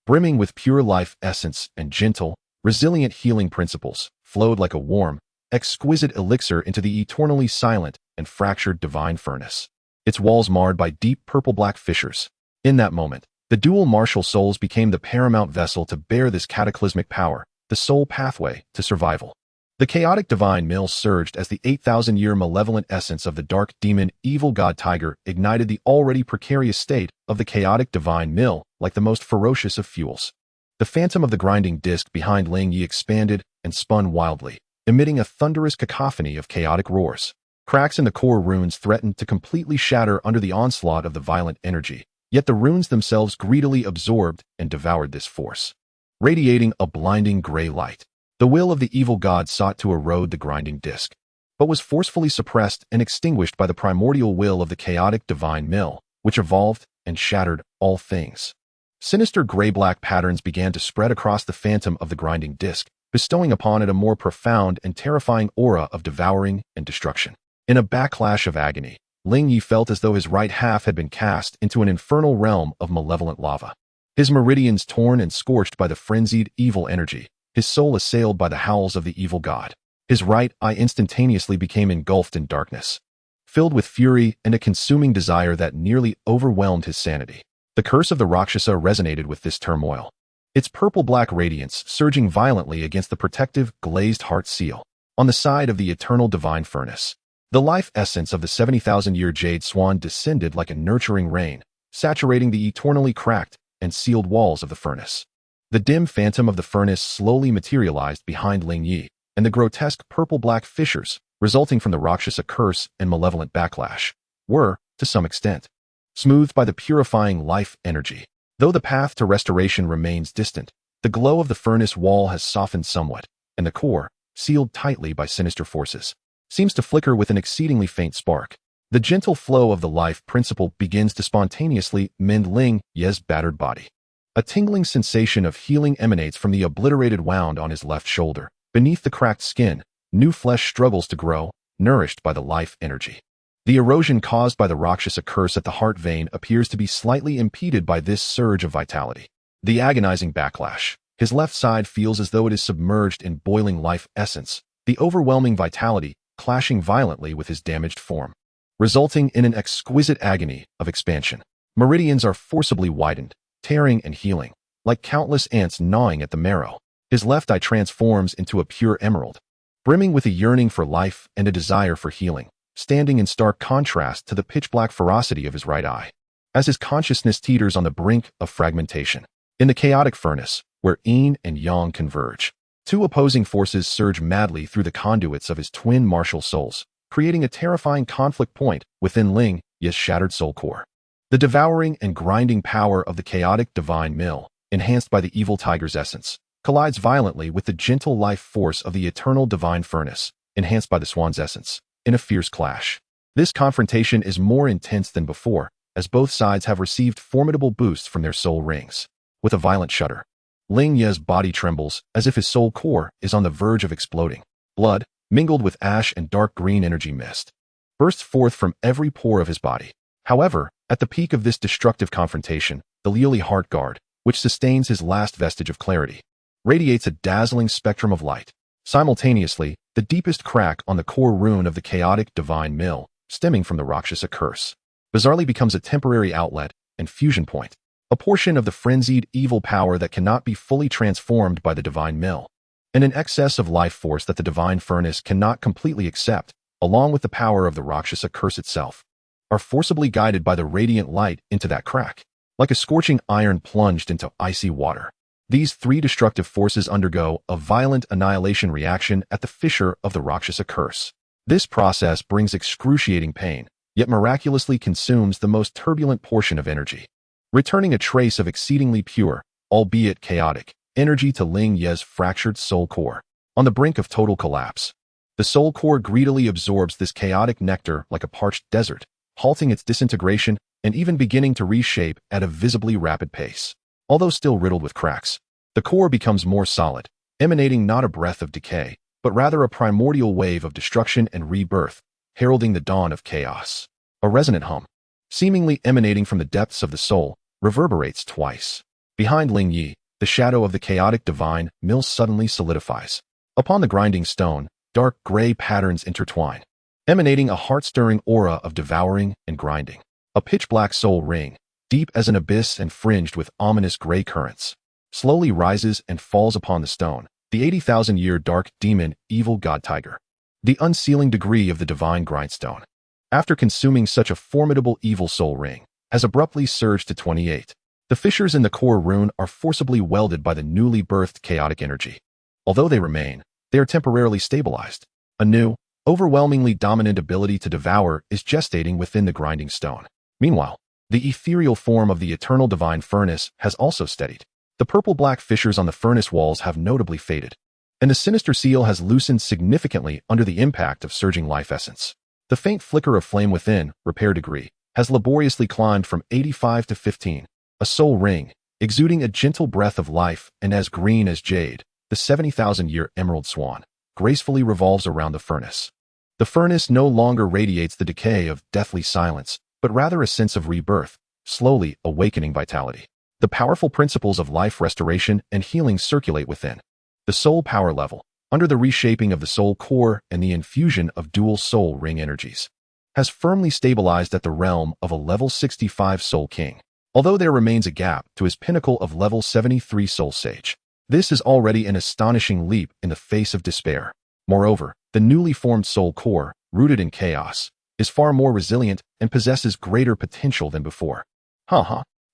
S1: brimming with pure life essence and gentle, resilient healing principles, flowed like a warm, exquisite elixir into the eternally silent and fractured divine furnace, its walls marred by deep purple-black fissures. In that moment, the dual martial souls became the paramount vessel to bear this cataclysmic power, the sole pathway to survival. The chaotic divine mill surged as the 8,000-year malevolent essence of the dark demon evil god tiger ignited the already precarious state of the chaotic divine mill like the most ferocious of fuels. The phantom of the grinding disc behind Ling Ye expanded and spun wildly, emitting a thunderous cacophony of chaotic roars. Cracks in the core runes threatened to completely shatter under the onslaught of the violent energy, yet the runes themselves greedily absorbed and devoured this force, radiating a blinding gray light. The will of the evil god sought to erode the grinding disc, but was forcefully suppressed and extinguished by the primordial will of the chaotic divine mill, which evolved and shattered all things. Sinister gray-black patterns began to spread across the phantom of the grinding disc, bestowing upon it a more profound and terrifying aura of devouring and destruction. In a backlash of agony, Ling Ye felt as though his right half had been cast into an infernal realm of malevolent lava. His meridians torn and scorched by the frenzied evil energy, his soul assailed by the howls of the evil god. His right eye instantaneously became engulfed in darkness, filled with fury and a consuming desire that nearly overwhelmed his sanity. The curse of the Rakshasa resonated with this turmoil, its purple-black radiance surging violently against the protective, glazed heart seal. On the side of the eternal divine furnace, the life essence of the 70,000-year jade swan descended like a nurturing rain, saturating the eternally cracked and sealed walls of the furnace. The dim phantom of the furnace slowly materialized behind Ling Ye, and the grotesque purple-black fissures, resulting from the Rakshasa curse and malevolent backlash, were, to some extent, smoothed by the purifying life energy. Though the path to restoration remains distant, the glow of the furnace wall has softened somewhat, and the core, sealed tightly by sinister forces, seems to flicker with an exceedingly faint spark. The gentle flow of the life principle begins to spontaneously mend Ling Ye's battered body. A tingling sensation of healing emanates from the obliterated wound on his left shoulder. Beneath the cracked skin, new flesh struggles to grow, nourished by the life energy. The erosion caused by the Rakshasa curse at the heart vein appears to be slightly impeded by this surge of vitality. The agonizing backlash. His left side feels as though it is submerged in boiling life essence, the overwhelming vitality clashing violently with his damaged form, resulting in an exquisite agony of expansion. Meridians are forcibly widened, tearing and healing, like countless ants gnawing at the marrow. His left eye transforms into a pure emerald, brimming with a yearning for life and a desire for healing, standing in stark contrast to the pitch-black ferocity of his right eye. As his consciousness teeters on the brink of fragmentation, in the chaotic furnace, where yin and yang converge, two opposing forces surge madly through the conduits of his twin martial souls, creating a terrifying conflict point within Ling Ye's shattered soul core. The devouring and grinding power of the chaotic divine mill, enhanced by the evil tiger's essence, collides violently with the gentle life force of the eternal divine furnace, enhanced by the swan's essence, in a fierce clash. This confrontation is more intense than before, as both sides have received formidable boosts from their soul rings. With a violent shudder, Ling Ye's body trembles as if his soul core is on the verge of exploding. Blood, mingled with ash and dark green energy mist, bursts forth from every pore of his body. However, at the peak of this destructive confrontation, the Lili Heart Guard, which sustains his last vestige of clarity, radiates a dazzling spectrum of light. Simultaneously, the deepest crack on the core rune of the chaotic divine mill, stemming from the Rakshasa curse, bizarrely becomes a temporary outlet and fusion point, a portion of the frenzied evil power that cannot be fully transformed by the divine mill, and an excess of life force that the divine furnace cannot completely accept, along with the power of the Rakshasa curse itself, are forcibly guided by the radiant light into that crack, like a scorching iron plunged into icy water. These three destructive forces undergo a violent annihilation reaction at the fissure of the Rakshasa curse. This process brings excruciating pain, yet miraculously consumes the most turbulent portion of energy, returning a trace of exceedingly pure, albeit chaotic, energy to Ling Ye's fractured soul core. On the brink of total collapse, the soul core greedily absorbs this chaotic nectar like a parched desert, halting its disintegration and even beginning to reshape at a visibly rapid pace. Although still riddled with cracks, the core becomes more solid, emanating not a breath of decay, but rather a primordial wave of destruction and rebirth, heralding the dawn of chaos. A resonant hum, seemingly emanating from the depths of the soul, reverberates twice. Behind Ling Ye, the shadow of the chaotic divine mill suddenly solidifies. Upon the grinding stone, dark gray patterns intertwine, emanating a heart-stirring aura of devouring and grinding. A pitch-black soul ring, deep as an abyss and fringed with ominous gray currents, slowly rises and falls upon the stone, the 80,000-year dark demon evil god tiger, the unsealing degree of the divine grindstone. After consuming such a formidable evil soul ring, has abruptly surged to 28. The fissures in the core rune are forcibly welded by the newly birthed chaotic energy. Although they remain, they are temporarily stabilized. A new, overwhelmingly dominant ability to devour is gestating within the grinding stone. Meanwhile, the ethereal form of the eternal divine furnace has also steadied. The purple-black fissures on the furnace walls have notably faded, and the sinister seal has loosened significantly under the impact of surging life essence. The faint flicker of flame within, repair degree, has laboriously climbed from 85 to 15. A soul ring, exuding a gentle breath of life and as green as jade, the 70,000-year emerald swan, gracefully revolves around the furnace. The furnace no longer radiates the decay of deathly silence, but rather a sense of rebirth, slowly awakening vitality. The powerful principles of life restoration and healing circulate within. The soul power level, under the reshaping of the soul core and the infusion of dual soul ring energies, has firmly stabilized at the realm of a level 65 soul king, although there remains a gap to his pinnacle of level 73 soul sage. This is already an astonishing leap in the face of despair. Moreover, the newly formed soul core, rooted in chaos, is far more resilient and possesses greater potential than before.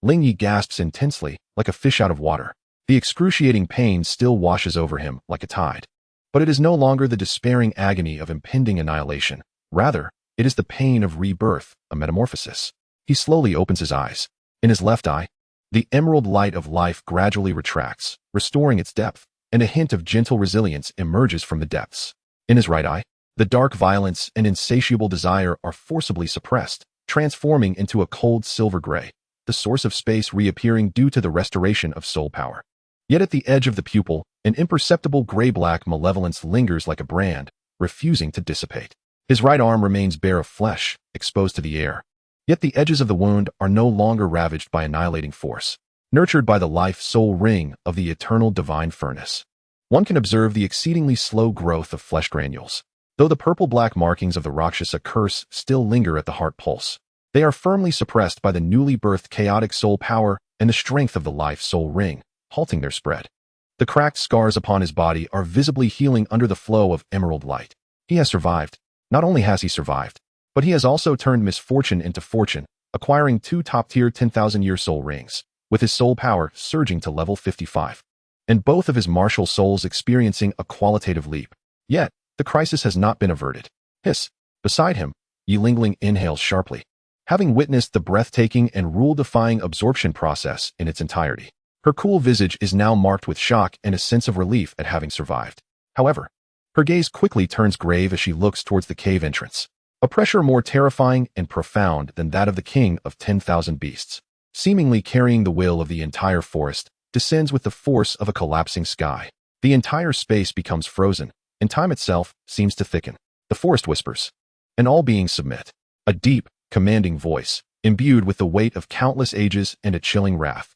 S1: Ling Ye gasps intensely, like a fish out of water. The excruciating pain still washes over him like a tide. But it is no longer the despairing agony of impending annihilation. Rather, it is the pain of rebirth, a metamorphosis. He slowly opens his eyes. In his left eye, the emerald light of life gradually retracts, restoring its depth, and a hint of gentle resilience emerges from the depths. In his right eye, the dark violence and insatiable desire are forcibly suppressed, transforming into a cold silver gray, the source of space reappearing due to the restoration of soul power. Yet at the edge of the pupil, an imperceptible gray-black malevolence lingers like a brand, refusing to dissipate. His right arm remains bare of flesh, exposed to the air. Yet the edges of the wound are no longer ravaged by annihilating force, nurtured by the life-soul ring of the eternal divine furnace. One can observe the exceedingly slow growth of flesh granules. Though the purple-black markings of the Rakshasa curse still linger at the heart pulse, they are firmly suppressed by the newly birthed chaotic soul power and the strength of the life-soul ring, halting their spread. The cracked scars upon his body are visibly healing under the flow of emerald light. He has survived. Not only has he survived, but he has also turned misfortune into fortune, acquiring 2 top-tier 10,000-year soul rings, with his soul power surging to level 55. And both of his martial souls experiencing a qualitative leap. Yet, the crisis has not been averted. Hiss. Beside him, Yi Lingling inhales sharply, having witnessed the breathtaking and rule-defying absorption process in its entirety. Her cool visage is now marked with shock and a sense of relief at having survived. However, her gaze quickly turns grave as she looks towards the cave entrance. A pressure more terrifying and profound than that of the king of 10,000 beasts, seemingly carrying the will of the entire forest, descends with the force of a collapsing sky. The entire space becomes frozen, and time itself seems to thicken. The forest whispers, and all beings submit. A deep, commanding voice, imbued with the weight of countless ages and a chilling wrath,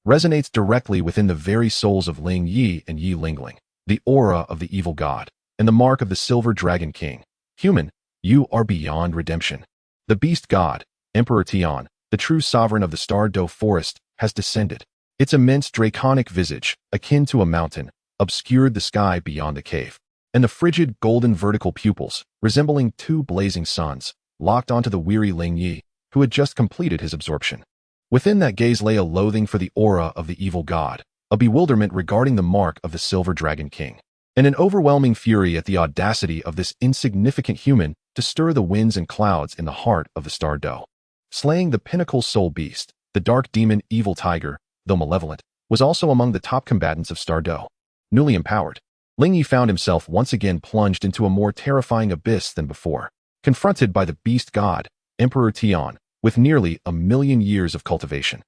S1: resonates directly within the very souls of Ling Ye and Yi Lingling, the aura of the evil god, and the mark of the Silver Dragon King. Human, you are beyond redemption. The beast god, Emperor Qian, the true sovereign of the Star Doe forest, has descended. Its immense draconic visage, akin to a mountain, obscured the sky beyond the cave, and the frigid golden vertical pupils, resembling 2 blazing suns, locked onto the weary Ling Ye, who had just completed his absorption. Within that gaze lay a loathing for the aura of the evil god, a bewilderment regarding the mark of the Silver Dragon King, and an overwhelming fury at the audacity of this insignificant human to stir the winds and clouds in the heart of the Star Doe. Slaying the pinnacle soul beast, the dark demon evil tiger, though malevolent, was also among the top combatants of Star Doe. Newly empowered, Ling Ye found himself once again plunged into a more terrifying abyss than before, confronted by the beast god, Emperor Qian, with nearly 1,000,000 years of cultivation.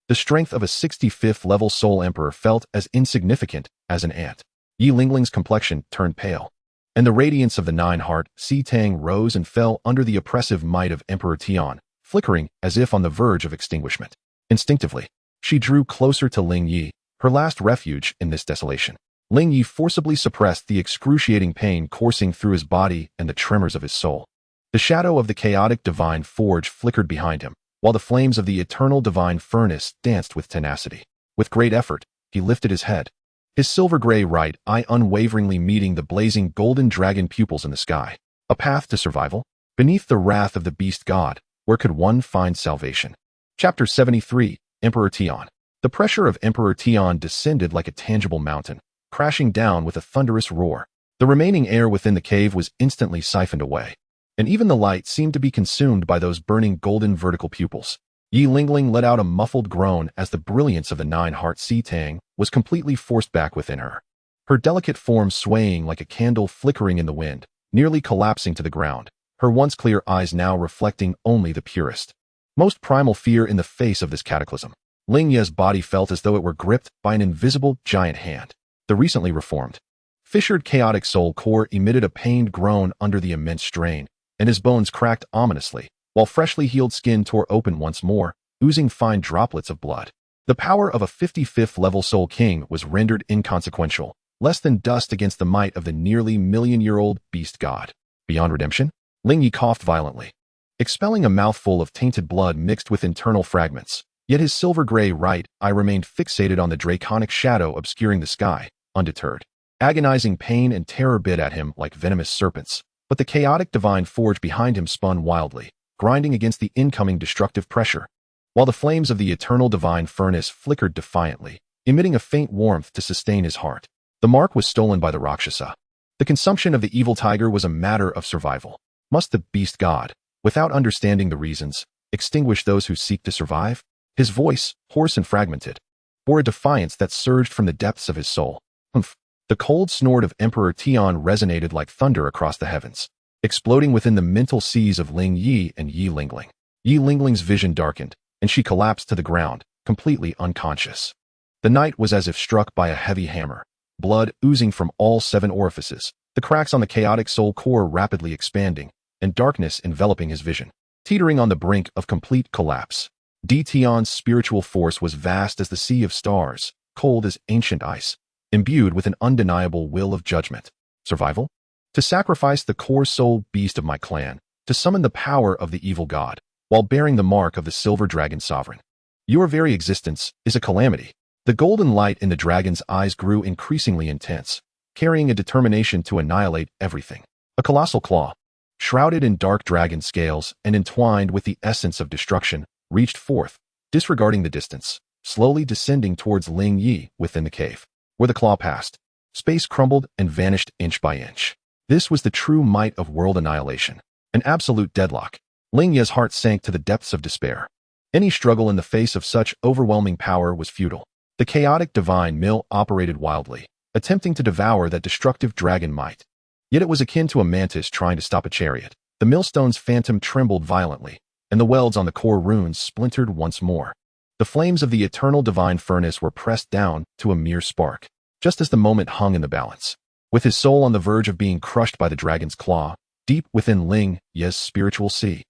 S1: The strength of a 65th level soul emperor felt as insignificant as an ant. Yi Lingling's complexion turned pale, and the radiance of the 9-heart Si Tang rose and fell under the oppressive might of Emperor Qian, flickering as if on the verge of extinguishment. Instinctively, she drew closer to Ling Ye, her last refuge in this desolation. Ling Ye forcibly suppressed the excruciating pain coursing through his body and the tremors of his soul. The shadow of the chaotic divine forge flickered behind him, while the flames of the eternal divine furnace danced with tenacity. With great effort, he lifted his head, his silver-gray right eye unwaveringly meeting the blazing golden dragon pupils in the sky. A path to survival? Beneath the wrath of the beast god, where could one find salvation? Chapter 73, Emperor Qian. The pressure of Emperor Qian descended like a tangible mountain, crashing down with a thunderous roar. The remaining air within the cave was instantly siphoned away, and even the light seemed to be consumed by those burning golden vertical pupils. Yi Lingling let out a muffled groan as the brilliance of the 9-heart Si Tang was completely forced back within her. Her delicate form swaying like a candle flickering in the wind, nearly collapsing to the ground, her once clear eyes now reflecting only the purest, most primal fear in the face of this cataclysm. Ling Ye's body felt as though it were gripped by an invisible giant hand. The recently reformed, fissured chaotic soul core emitted a pained groan under the immense strain, and his bones cracked ominously, while freshly healed skin tore open once more, oozing fine droplets of blood. The power of a 55th level soul king was rendered inconsequential, less than dust against the might of the nearly 1,000,000-year-old beast god. Beyond redemption? Ling Ye coughed violently, expelling a mouthful of tainted blood mixed with internal fragments, yet his silver-gray right eye remained fixated on the draconic shadow obscuring the sky, undeterred. Agonizing pain and terror bit at him like venomous serpents, but the chaotic divine forge behind him spun wildly, grinding against the incoming destructive pressure, while the flames of the eternal divine furnace flickered defiantly, emitting a faint warmth to sustain his heart. The mark was stolen by the Rakshasa. The consumption of the evil tiger was a matter of survival. Must the beast god, without understanding the reasons, extinguish those who seek to survive? His voice, hoarse and fragmented, bore a defiance that surged from the depths of his soul. Humph! The cold snort of Emperor Qian resonated like thunder across the heavens, exploding within the mental seas of Ling Ye and Yi Lingling. Yi Lingling's vision darkened, and she collapsed to the ground, completely unconscious. The night was as if struck by a heavy hammer, blood oozing from all 7 orifices, the cracks on the chaotic soul core rapidly expanding, and darkness enveloping his vision, teetering on the brink of complete collapse. Qian's spiritual force was vast as the sea of stars, cold as ancient ice, imbued with an undeniable will of judgment. Survival? To sacrifice the core soul beast of my clan, to summon the power of the evil god, while bearing the mark of the silver dragon sovereign. Your very existence is a calamity. The golden light in the dragon's eyes grew increasingly intense, carrying a determination to annihilate everything. A colossal claw, shrouded in dark dragon scales and entwined with the essence of destruction, reached forth, disregarding the distance, slowly descending towards Ling Ye within the cave. Where the claw passed, space crumbled and vanished inch by inch. This was the true might of world annihilation, an absolute deadlock. Ling Ye's heart sank to the depths of despair. Any struggle in the face of such overwhelming power was futile. The chaotic divine mill operated wildly, attempting to devour that destructive dragon might. Yet it was akin to a mantis trying to stop a chariot. The millstone's phantom trembled violently, and the welds on the core runes splintered once more. The flames of the eternal divine furnace were pressed down to a mere spark, just as the moment hung in the balance. With his soul on the verge of being crushed by the dragon's claw, deep within Ling Ye's spiritual sea,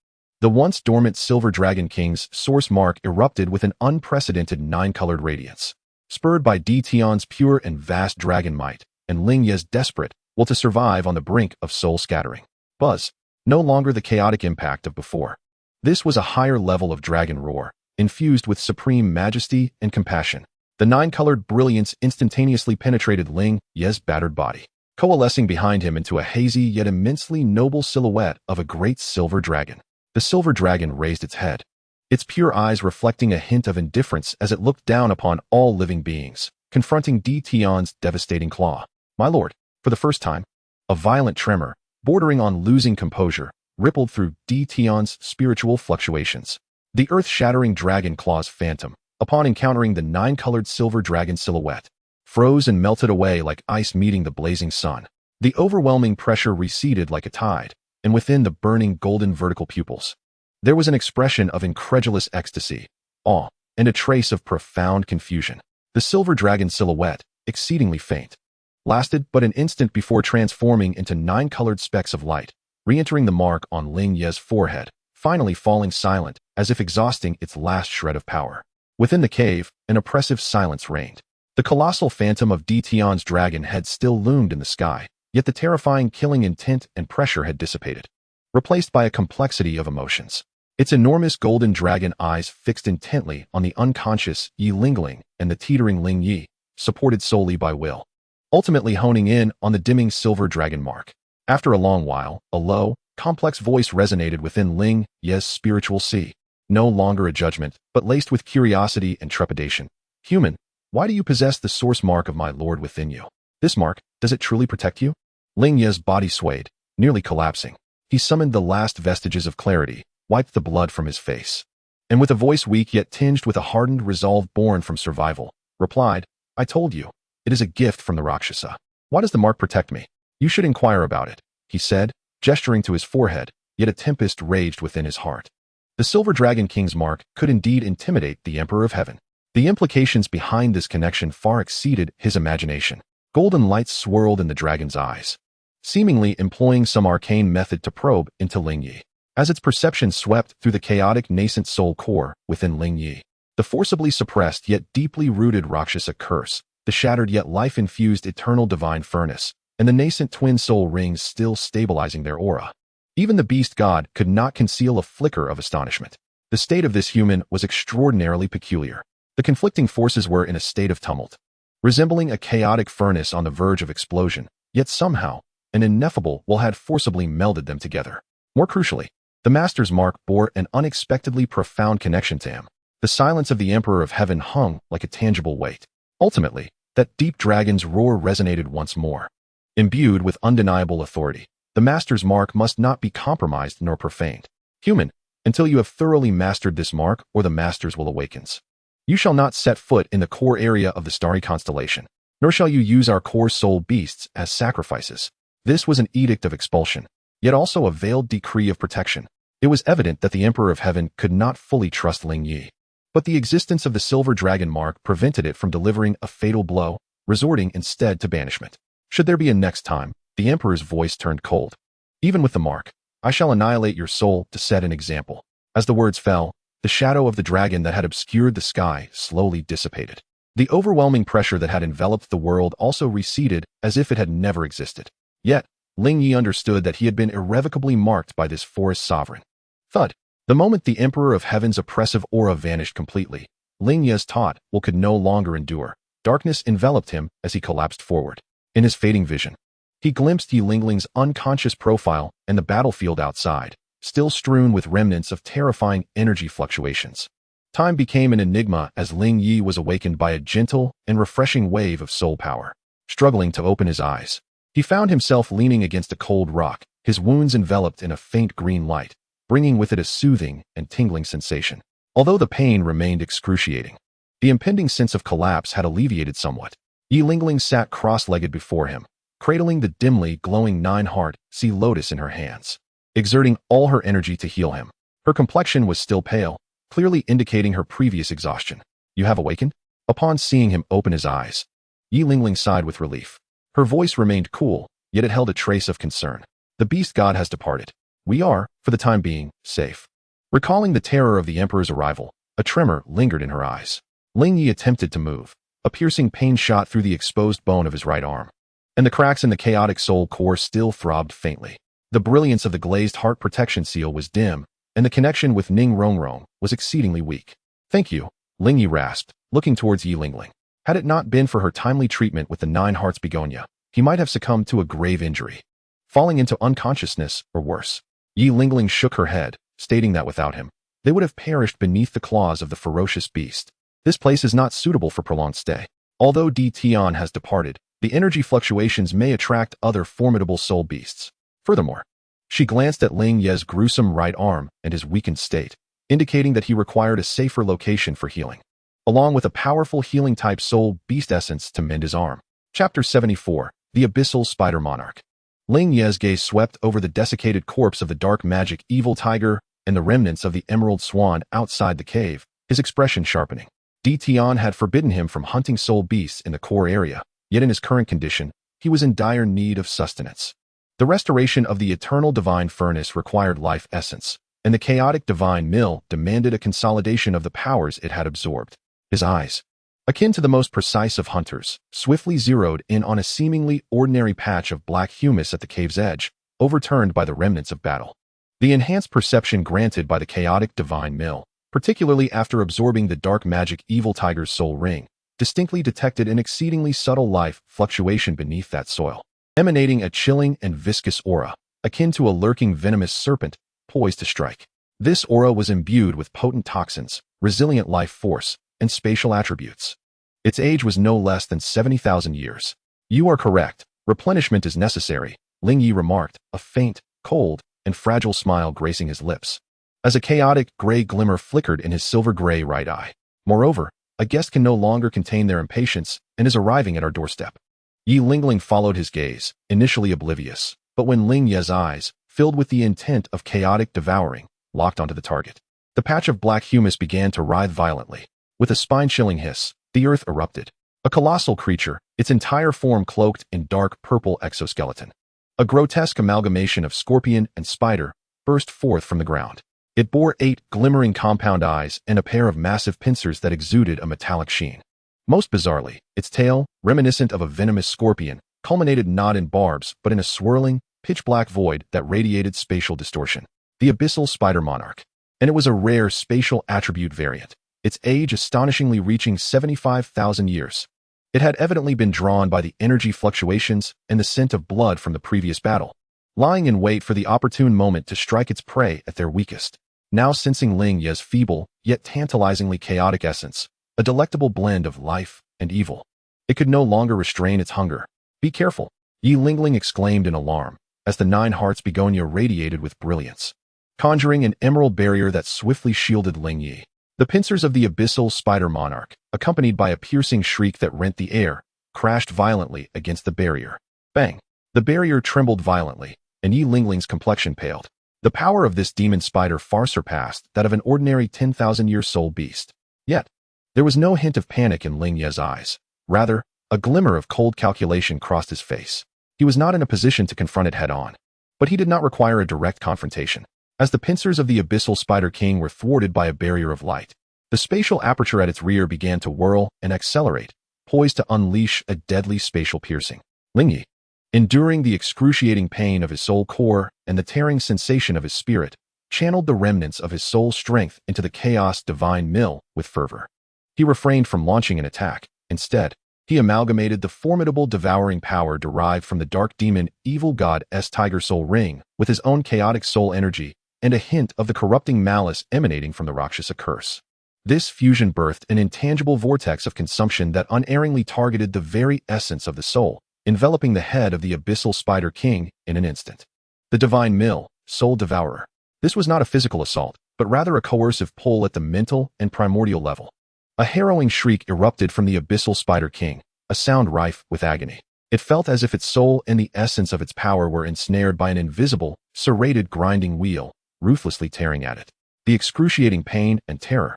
S1: the once dormant Silver Dragon King's source mark erupted with an unprecedented nine-colored radiance, spurred by Tian's pure and vast dragon might, and Ling Ye's desperate will to survive on the brink of soul scattering. Buzz, no longer the chaotic impact of before. This was a higher level of dragon roar, infused with supreme majesty and compassion. The nine-colored brilliance instantaneously penetrated Ling Ye's battered body, coalescing behind him into a hazy yet immensely noble silhouette of a great silver dragon. The silver dragon raised its head, its pure eyes reflecting a hint of indifference as it looked down upon all living beings, confronting Tian's devastating claw. My lord, for the first time, a violent tremor, bordering on losing composure, rippled through Tian's spiritual fluctuations. The earth-shattering dragon claw's phantom, upon encountering the nine-colored silver dragon silhouette, froze and melted away like ice meeting the blazing sun. The overwhelming pressure receded like a tide, and within the burning golden vertical pupils, there was an expression of incredulous ecstasy, awe, and a trace of profound confusion. The silver dragon silhouette, exceedingly faint, lasted but an instant before transforming into nine-colored specks of light, re-entering the mark on Ling Ye's forehead, finally falling silent as if exhausting its last shred of power. Within the cave, an oppressive silence reigned. The colossal phantom of Tian's dragon had still loomed in the sky, yet the terrifying killing intent and pressure had dissipated, replaced by a complexity of emotions. Its enormous golden dragon eyes fixed intently on the unconscious Yi Lingling and the teetering Ling Ye, supported solely by will, ultimately honing in on the dimming silver dragon mark. After a long while, a low, complex voice resonated within Ling Ye's spiritual sea, no longer a judgment, but laced with curiosity and trepidation. Human, why do you possess the source mark of my lord within you? This mark, does it truly protect you? Ling Ye's body swayed, nearly collapsing. He summoned the last vestiges of clarity, wiped the blood from his face, and with a voice weak yet tinged with a hardened resolve born from survival, replied, I told you, it is a gift from the Rakshasa. Why does the mark protect me? You should inquire about it, he said, gesturing to his forehead, yet a tempest raged within his heart. The Silver Dragon King's mark could indeed intimidate the Emperor of Heaven. The implications behind this connection far exceeded his imagination. Golden lights swirled in the dragon's eyes, seemingly employing some arcane method to probe into Ling Ye. As its perception swept through the chaotic nascent soul core within Ling Ye, the forcibly suppressed yet deeply rooted Rakshasa curse, the shattered yet life-infused eternal divine furnace, and the nascent twin soul rings still stabilizing their aura. Even the beast god could not conceal a flicker of astonishment. The state of this human was extraordinarily peculiar. The conflicting forces were in a state of tumult, resembling a chaotic furnace on the verge of explosion, yet somehow, an ineffable will had forcibly melded them together. More crucially, the Master's mark bore an unexpectedly profound connection to him. The silence of the Emperor of Heaven hung like a tangible weight. Ultimately, that deep dragon's roar resonated once more. Imbued with undeniable authority, the Master's mark must not be compromised nor profaned. Human, until you have thoroughly mastered this mark or the Master's will awakens, you shall not set foot in the core area of the starry constellation, nor shall you use our core soul beasts as sacrifices. This was an edict of expulsion, yet also a veiled decree of protection. It was evident that the Emperor of Heaven could not fully trust Ling Ye, but the existence of the Silver Dragon mark prevented it from delivering a fatal blow, resorting instead to banishment. Should there be a next time, the Emperor's voice turned cold. Even with the mark, I shall annihilate your soul to set an example. As the words fell, the shadow of the dragon that had obscured the sky slowly dissipated. The overwhelming pressure that had enveloped the world also receded as if it had never existed. Yet, Ling Ye understood that he had been irrevocably marked by this forest sovereign. Thud. The moment the Emperor of Heaven's oppressive aura vanished completely, Ling Ye's taut will could no longer endure. Darkness enveloped him as he collapsed forward. In his fading vision, he glimpsed Yi Lingling's unconscious profile and the battlefield outside, still strewn with remnants of terrifying energy fluctuations. Time became an enigma as Ling Ye was awakened by a gentle and refreshing wave of soul power. Struggling to open his eyes, he found himself leaning against a cold rock, his wounds enveloped in a faint green light, bringing with it a soothing and tingling sensation. Although the pain remained excruciating, the impending sense of collapse had alleviated somewhat. Yi Lingling sat cross-legged before him, cradling the dimly glowing nine-heart sea lotus in her hands, exerting all her energy to heal him. Her complexion was still pale, clearly indicating her previous exhaustion. "You have awakened?" Upon seeing him open his eyes, Yi Lingling sighed with relief. Her voice remained cool, yet it held a trace of concern. "The beast god has departed. We are, for the time being, safe." Recalling the terror of the emperor's arrival, a tremor lingered in her eyes. Ling Ye attempted to move. A piercing pain shot through the exposed bone of his right arm, and the cracks in the chaotic soul core still throbbed faintly. The brilliance of the glazed heart protection seal was dim, and the connection with Ning Rongrong was exceedingly weak. "Thank you," Ling Ye rasped, looking towards Yi Lingling. Had it not been for her timely treatment with the Nine Hearts begonia, he might have succumbed to a grave injury, falling into unconsciousness or worse. Yi Lingling shook her head, stating that without him, they would have perished beneath the claws of the ferocious beast. "This place is not suitable for prolonged stay. Although Di Tian has departed, the energy fluctuations may attract other formidable soul beasts. Furthermore," she glanced at Ling Ye's gruesome right arm and his weakened state, indicating that he required a safer location for healing, along with a powerful healing-type soul beast essence to mend his arm. Chapter 74, The Abyssal Spider Monarch. Ling Ye's gaze swept over the desiccated corpse of the dark magic evil tiger and the remnants of the emerald swan outside the cave, his expression sharpening. Di Tian had forbidden him from hunting soul beasts in the core area, yet in his current condition, he was in dire need of sustenance. The restoration of the eternal divine furnace required life essence, and the chaotic divine mill demanded a consolidation of the powers it had absorbed. His eyes, akin to the most precise of hunters, swiftly zeroed in on a seemingly ordinary patch of black humus at the cave's edge, overturned by the remnants of battle. The enhanced perception granted by the chaotic divine mill, particularly after absorbing the dark magic evil tiger's soul ring, distinctly detected an exceedingly subtle life fluctuation beneath that soil, emanating a chilling and viscous aura, akin to a lurking venomous serpent poised to strike. This aura was imbued with potent toxins, resilient life force, and spatial attributes. Its age was no less than 70,000 years. "You are correct. Replenishment is necessary," Ling Ye remarked, a faint, cold, and fragile smile gracing his lips, as a chaotic gray glimmer flickered in his silver-gray right eye. "Moreover, a guest can no longer contain their impatience and is arriving at our doorstep." Yi Lingling followed his gaze, initially oblivious, but when Ling Ye's eyes, filled with the intent of chaotic devouring, locked onto the target, the patch of black humus began to writhe violently. With a spine-chilling hiss, the earth erupted. A colossal creature, its entire form cloaked in dark purple exoskeleton. A grotesque amalgamation of scorpion and spider burst forth from the ground. It bore 8 glimmering compound eyes and a pair of massive pincers that exuded a metallic sheen. Most bizarrely, its tail, reminiscent of a venomous scorpion, culminated not in barbs but in a swirling, pitch-black void that radiated spatial distortion. The Abyssal Spider Monarch. And it was a rare spatial attribute variant, its age astonishingly reaching 75,000 years. It had evidently been drawn by the energy fluctuations and the scent of blood from the previous battle, lying in wait for the opportune moment to strike its prey at their weakest. Now sensing Ling Ye's feeble, yet tantalizingly chaotic essence, a delectable blend of life and evil, it could no longer restrain its hunger. "Be careful," Yi Lingling exclaimed in alarm, as the 9 hearts begonia radiated with brilliance, conjuring an emerald barrier that swiftly shielded Ling Ye. The pincers of the Abyssal Spider Monarch, accompanied by a piercing shriek that rent the air, crashed violently against the barrier. Bang! The barrier trembled violently, and Yi Lingling's complexion paled. The power of this demon spider far surpassed that of an ordinary 10,000-year soul beast. Yet, there was no hint of panic in Ling Ye's eyes. Rather, a glimmer of cold calculation crossed his face. He was not in a position to confront it head-on, but he did not require a direct confrontation. As the pincers of the Abyssal Spider King were thwarted by a barrier of light, the spatial aperture at its rear began to whirl and accelerate, poised to unleash a deadly spatial piercing. Ling Ye, enduring the excruciating pain of his soul core and the tearing sensation of his spirit, channeled the remnants of his soul strength into the chaos divine mill with fervor. He refrained from launching an attack. Instead, he amalgamated the formidable devouring power derived from the dark demon evil god's tiger soul ring with his own chaotic soul energy and a hint of the corrupting malice emanating from the Rakshasa curse. This fusion birthed an intangible vortex of consumption that unerringly targeted the very essence of the soul, enveloping the head of the abyssal spider king in an instant. The divine mill, soul devourer. This was not a physical assault, but rather a coercive pull at the mental and primordial level. A harrowing shriek erupted from the abyssal spider king, a sound rife with agony. It felt as if its soul and the essence of its power were ensnared by an invisible, serrated grinding wheel, ruthlessly tearing at it. The excruciating pain and terror,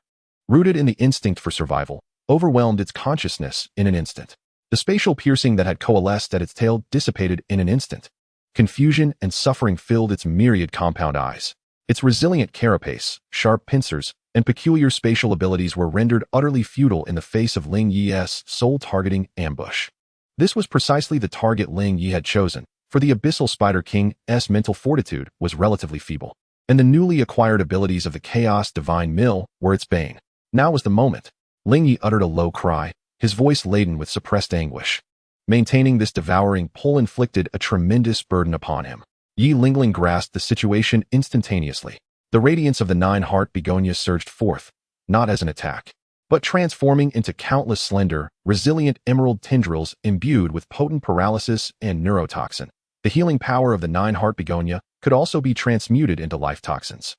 S1: rooted in the instinct for survival, overwhelmed its consciousness in an instant. The spatial piercing that had coalesced at its tail dissipated in an instant. Confusion and suffering filled its myriad compound eyes. Its resilient carapace, sharp pincers, and peculiar spatial abilities were rendered utterly futile in the face of Ling Ye's soul-targeting ambush. This was precisely the target Ling Ye had chosen, for the Abyssal Spider King's mental fortitude was relatively feeble, and the newly acquired abilities of the Chaos Divine Mill were its bane. Now was the moment. Ling Ye uttered a low cry, his voice laden with suppressed anguish. Maintaining this devouring pull inflicted a tremendous burden upon him. Yi Lingling grasped the situation instantaneously. The radiance of the nine-heart begonia surged forth, not as an attack, but transforming into countless slender, resilient emerald tendrils imbued with potent paralysis and neurotoxin. The healing power of the nine-heart begonia could also be transmuted into life toxins.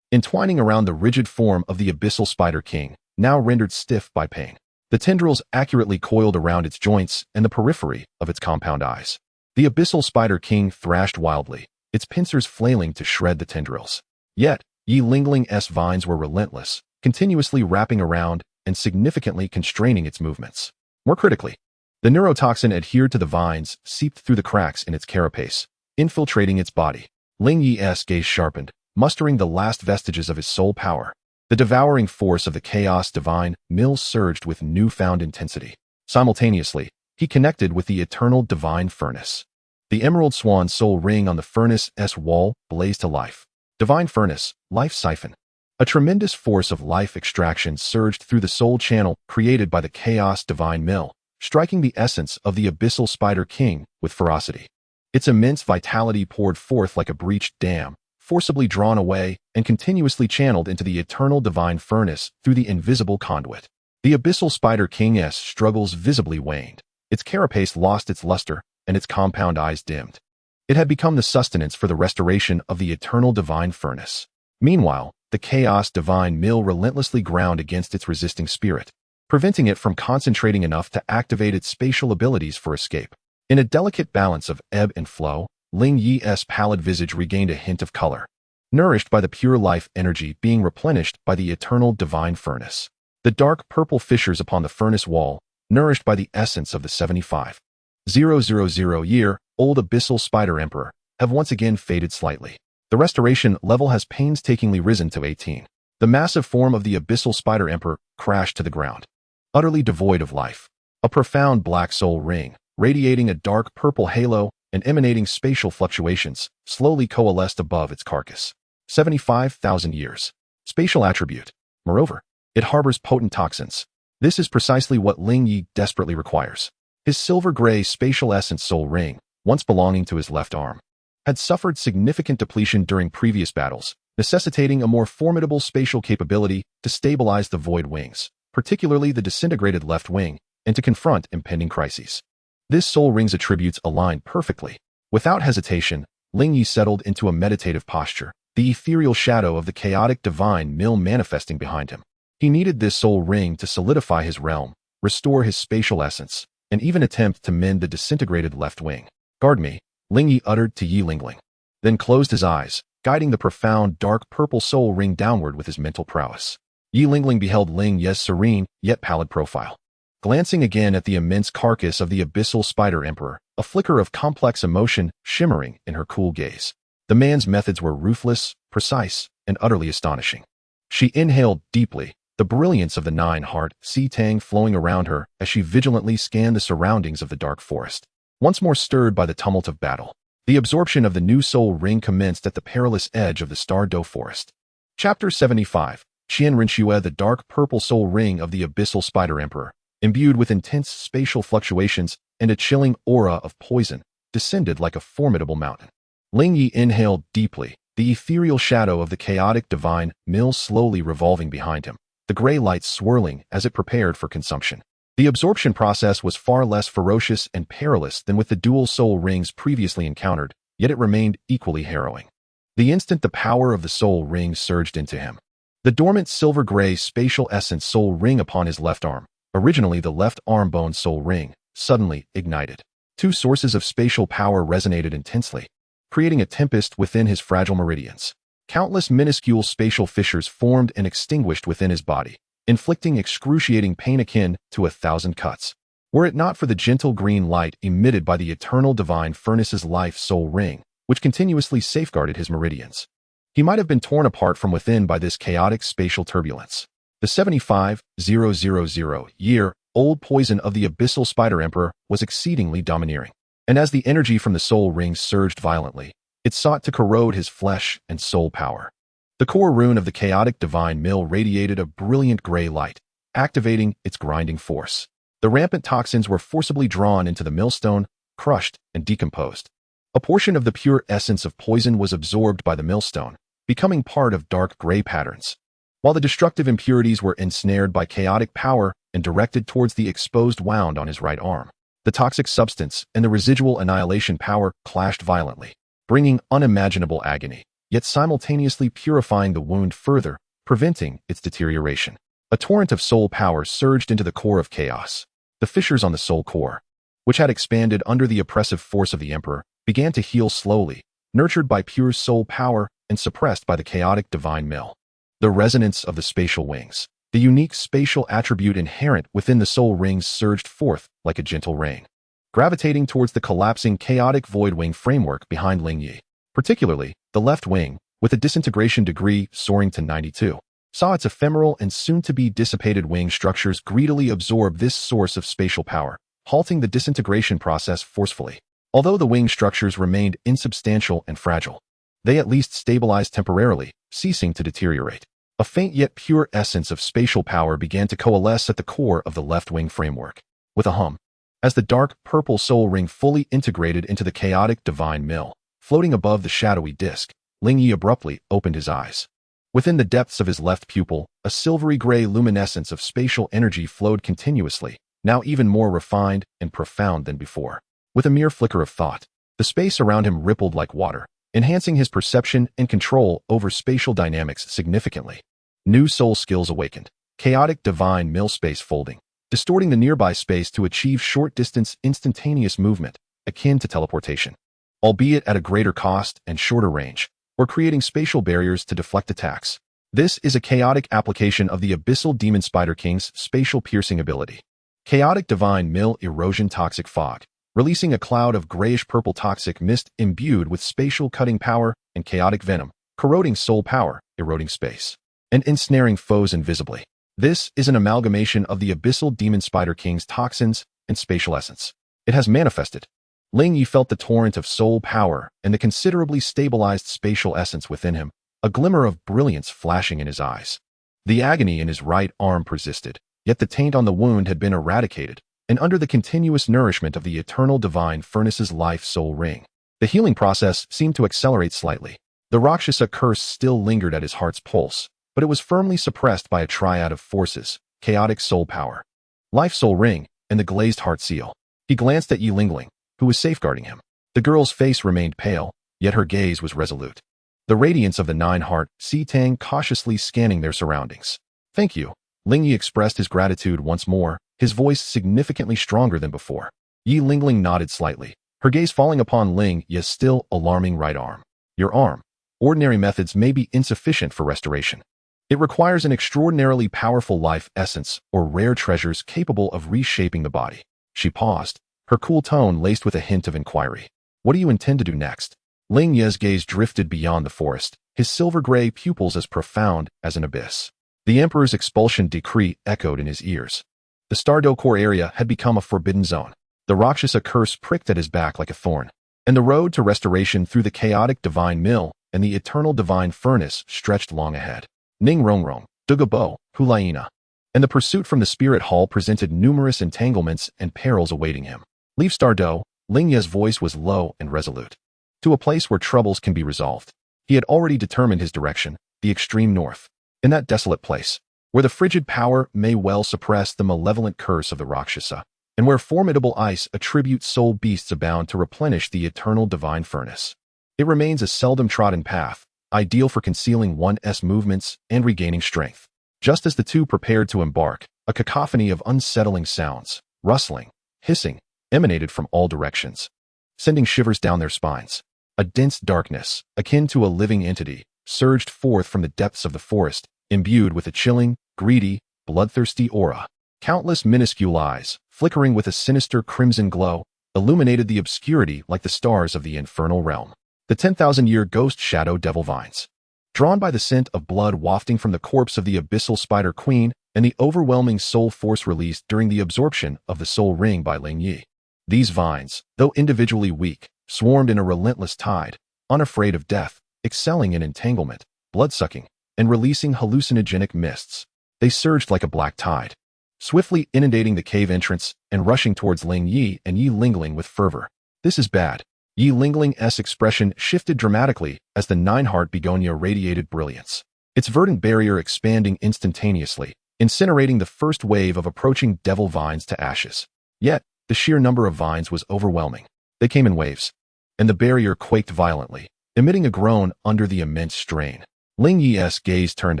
S1: Entwining around the rigid form of the abyssal spider king, now rendered stiff by pain. The tendrils accurately coiled around its joints and the periphery of its compound eyes. The abyssal spider king thrashed wildly, its pincers flailing to shred the tendrils. Yet, Yi Lingling's vines were relentless, continuously wrapping around and significantly constraining its movements. More critically, the neurotoxin adhered to the vines, seeped through the cracks in its carapace, infiltrating its body. Ling Ye's gaze sharpened, mustering the last vestiges of his soul power. The devouring force of the Chaos Divine Mill surged with newfound intensity. Simultaneously, he connected with the eternal divine furnace. The emerald swan soul ring on the furnace's wall blazed to life. Divine furnace, life siphon. A tremendous force of life extraction surged through the soul channel created by the Chaos Divine Mill, striking the essence of the Abyssal Spider King with ferocity. Its immense vitality poured forth like a breached dam, forcibly drawn away and continuously channeled into the eternal divine furnace through the invisible conduit. The Abyssal Spider King's struggles visibly waned. Its carapace lost its luster, and its compound eyes dimmed. It had become the sustenance for the restoration of the eternal divine furnace. Meanwhile, the Chaos Divine Mill relentlessly ground against its resisting spirit, preventing it from concentrating enough to activate its spatial abilities for escape. In a delicate balance of ebb and flow, Ling Ye's pallid visage regained a hint of color, nourished by the pure life energy being replenished by the eternal divine furnace. The dark purple fissures upon the furnace wall, nourished by the essence of the 75,000-year-old Abyssal Spider Emperor, have once again faded slightly. The restoration level has painstakingly risen to 18. The massive form of the Abyssal Spider Emperor crashed to the ground, utterly devoid of life. A profound black soul ring, radiating a dark purple halo and emanating spatial fluctuations, slowly coalesced above its carcass. 75,000 years. Spatial attribute. Moreover, it harbors potent toxins. This is precisely what Ling Ye desperately requires. His silver-gray spatial essence soul ring, once belonging to his left arm, had suffered significant depletion during previous battles, necessitating a more formidable spatial capability to stabilize the void wings, particularly the disintegrated left wing, and to confront impending crises. This soul ring's attributes aligned perfectly. Without hesitation, Ling Ye settled into a meditative posture, the ethereal shadow of the chaotic divine mill manifesting behind him. He needed this soul ring to solidify his realm, restore his spatial essence, and even attempt to mend the disintegrated left wing. "Guard me," Ling Ye uttered to Yi Lingling, then closed his eyes, guiding the profound dark purple soul ring downward with his mental prowess. Yi Lingling beheld Ling Ye's serene, yet pallid profile. Glancing again at the immense carcass of the Abyssal Spider Emperor, a flicker of complex emotion shimmering in her cool gaze. The man's methods were ruthless, precise, and utterly astonishing. She inhaled deeply, the brilliance of the nine-heart sea tang flowing around her as she vigilantly scanned the surroundings of the dark forest. Once more stirred by the tumult of battle, the absorption of the new soul ring commenced at the perilous edge of the Star Doe forest. Chapter 75. Qian Renxue, the dark purple soul ring of the Abyssal Spider Emperor, imbued with intense spatial fluctuations and a chilling aura of poison, descended like a formidable mountain. Ling Ye inhaled deeply, the ethereal shadow of the chaotic divine mill slowly revolving behind him, the gray light swirling as it prepared for consumption. The absorption process was far less ferocious and perilous than with the dual soul rings previously encountered, yet it remained equally harrowing. The instant the power of the soul ring surged into him, the dormant silver-gray spatial essence soul ring upon his left arm, originally the left arm bone soul ring, suddenly ignited. Two sources of spatial power resonated intensely, creating a tempest within his fragile meridians. Countless minuscule spatial fissures formed and extinguished within his body, inflicting excruciating pain akin to 1,000 cuts. Were it not for the gentle green light emitted by the eternal divine furnace's life soul ring, which continuously safeguarded his meridians, he might have been torn apart from within by this chaotic spatial turbulence. The 75,000-year-old poison of the Abyssal Spider Emperor was exceedingly domineering, and as the energy from the soul ring surged violently, it sought to corrode his flesh and soul power. The core rune of the chaotic divine mill radiated a brilliant gray light, activating its grinding force. The rampant toxins were forcibly drawn into the millstone, crushed and decomposed. A portion of the pure essence of poison was absorbed by the millstone, becoming part of dark gray patterns, while the destructive impurities were ensnared by chaotic power and directed towards the exposed wound on his right arm. The toxic substance and the residual annihilation power clashed violently, bringing unimaginable agony, yet simultaneously purifying the wound further, preventing its deterioration. A torrent of soul power surged into the core of chaos. The fissures on the soul core, which had expanded under the oppressive force of the Emperor, began to heal slowly, nurtured by pure soul power and suppressed by the chaotic divine mill. The resonance of the spatial wings, the unique spatial attribute inherent within the soul rings, surged forth like a gentle rain, gravitating towards the collapsing chaotic void wing framework behind Ling Ye. Particularly, the left wing, with a disintegration degree soaring to 92, saw its ephemeral and soon-to-be dissipated wing structures greedily absorb this source of spatial power, halting the disintegration process forcefully. Although the wing structures remained insubstantial and fragile, they at least stabilized temporarily, ceasing to deteriorate. A faint yet pure essence of spatial power began to coalesce at the core of the left wing framework. With a hum, as the dark purple soul ring fully integrated into the chaotic divine mill, floating above the shadowy disk, Ling Ye abruptly opened his eyes. Within the depths of his left pupil, a silvery gray luminescence of spatial energy flowed continuously, now even more refined and profound than before. With a mere flicker of thought, the space around him rippled like water, enhancing his perception and control over spatial dynamics significantly. New soul skills awakened, chaotic divine mill space folding, distorting the nearby space to achieve short-distance instantaneous movement, akin to teleportation, albeit at a greater cost and shorter range, or creating spatial barriers to deflect attacks. This is a chaotic application of the Abyssal Demon Spider King's spatial piercing ability. Chaotic divine mill erosion toxic fog, releasing a cloud of grayish-purple toxic mist imbued with spatial cutting power and chaotic venom, corroding soul power, eroding space, and ensnaring foes invisibly. This is an amalgamation of the Abyssal Demon Spider King's toxins and spatial essence. It has manifested. Ling Ye felt the torrent of soul power and the considerably stabilized spatial essence within him, a glimmer of brilliance flashing in his eyes. The agony in his right arm persisted, yet the taint on the wound had been eradicated, and under the continuous nourishment of the eternal divine furnace's life soul ring, the healing process seemed to accelerate slightly. The Rakshasa curse still lingered at his heart's pulse, but it was firmly suppressed by a triad of forces: chaotic soul power, life soul ring, and the glazed heart seal. He glanced at Yi Lingling, who was safeguarding him. The girl's face remained pale, yet her gaze was resolute. The radiance of the nine-heart Si Tang cautiously scanning their surroundings. "Thank you." Ling Ye expressed his gratitude once more, his voice significantly stronger than before. Yi Lingling nodded slightly, her gaze falling upon Ling Ye's still alarming right arm. "Your arm. Ordinary methods may be insufficient for restoration. It requires an extraordinarily powerful life essence or rare treasures capable of reshaping the body." She paused, her cool tone laced with a hint of inquiry. "What do you intend to do next?" Ling Ye's gaze drifted beyond the forest, his silver-gray pupils as profound as an abyss. The Emperor's expulsion decree echoed in his ears. The Stardo core area had become a forbidden zone. The Rakshasa curse pricked at his back like a thorn, and the road to restoration through the chaotic divine mill and the eternal divine furnace stretched long ahead. Ning Rongrong, Dugabo, Hulaina. And the pursuit from the spirit hall presented numerous entanglements and perils awaiting him. Leave Stardo, Ling Ye's voice was low and resolute. To a place where troubles can be resolved. He had already determined his direction, the extreme north. In that desolate place, where the frigid power may well suppress the malevolent curse of the Rakshasa, and where formidable ice attributes soul beasts abound to replenish the eternal divine furnace. It remains a seldom trodden path, ideal for concealing one's movements and regaining strength. Just as the two prepared to embark, a cacophony of unsettling sounds, rustling, hissing, emanated from all directions, sending shivers down their spines. A dense darkness, akin to a living entity, surged forth from the depths of the forest, imbued with a chilling, greedy, bloodthirsty aura. Countless minuscule eyes, flickering with a sinister crimson glow, illuminated the obscurity like the stars of the infernal realm. The 10,000-year ghost shadow devil vines. Drawn by the scent of blood wafting from the corpse of the abyssal spider queen and the overwhelming soul force released during the absorption of the soul ring by Ling Ye. These vines, though individually weak, swarmed in a relentless tide, unafraid of death, excelling in entanglement, blood-sucking, and releasing hallucinogenic mists. They surged like a black tide, swiftly inundating the cave entrance and rushing towards Ling Ye and Yi Lingling with fervor. This is bad. Yi Lingling's expression shifted dramatically as the nine-heart begonia radiated brilliance, its verdant barrier expanding instantaneously, incinerating the first wave of approaching devil vines to ashes. Yet, the sheer number of vines was overwhelming. They came in waves, and the barrier quaked violently, emitting a groan under the immense strain. Ling Ye's gaze turned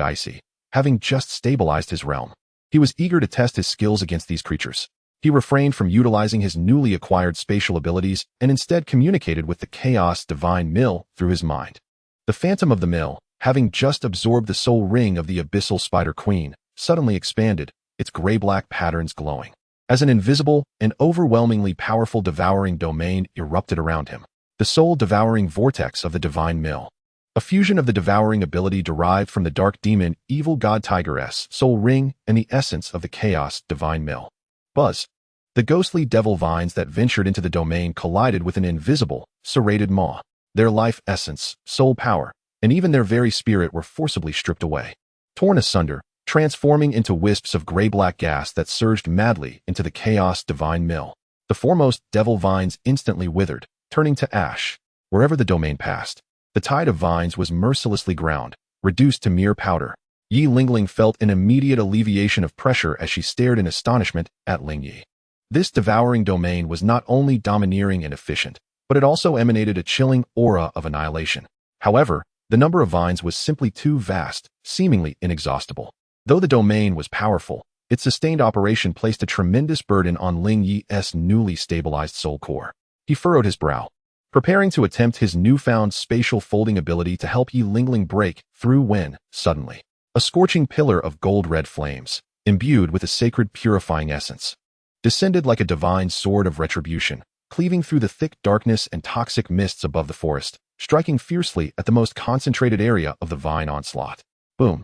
S1: icy, having just stabilized his realm. He was eager to test his skills against these creatures. He refrained from utilizing his newly acquired spatial abilities and instead communicated with the Chaos Divine Mill through his mind. The Phantom of the Mill, having just absorbed the soul ring of the Abyssal Spider Queen, suddenly expanded, its gray-black patterns glowing. As an invisible and overwhelmingly powerful devouring domain erupted around him. The soul-devouring vortex of the Divine Mill. A fusion of the devouring ability derived from the dark demon Evil God Tiger's soul ring and the essence of the Chaos Divine Mill. Buzz. The ghostly devil vines that ventured into the domain collided with an invisible, serrated maw. Their life essence, soul power, and even their very spirit were forcibly stripped away. Torn asunder, transforming into wisps of gray-black gas that surged madly into the Chaos Divine Mill. The foremost devil vines instantly withered, turning to ash. Wherever the domain passed, the tide of vines was mercilessly ground, reduced to mere powder. Yi Lingling felt an immediate alleviation of pressure as she stared in astonishment at Ling Ye. This devouring domain was not only domineering and efficient, but it also emanated a chilling aura of annihilation. However, the number of vines was simply too vast, seemingly inexhaustible. Though the domain was powerful, its sustained operation placed a tremendous burden on Ling Ye's newly stabilized soul core. He furrowed his brow, preparing to attempt his newfound spatial folding ability to help Yi Lingling break through when, suddenly, a scorching pillar of gold-red flames, imbued with a sacred purifying essence, descended like a divine sword of retribution, cleaving through the thick darkness and toxic mists above the forest, striking fiercely at the most concentrated area of the vine onslaught. Boom.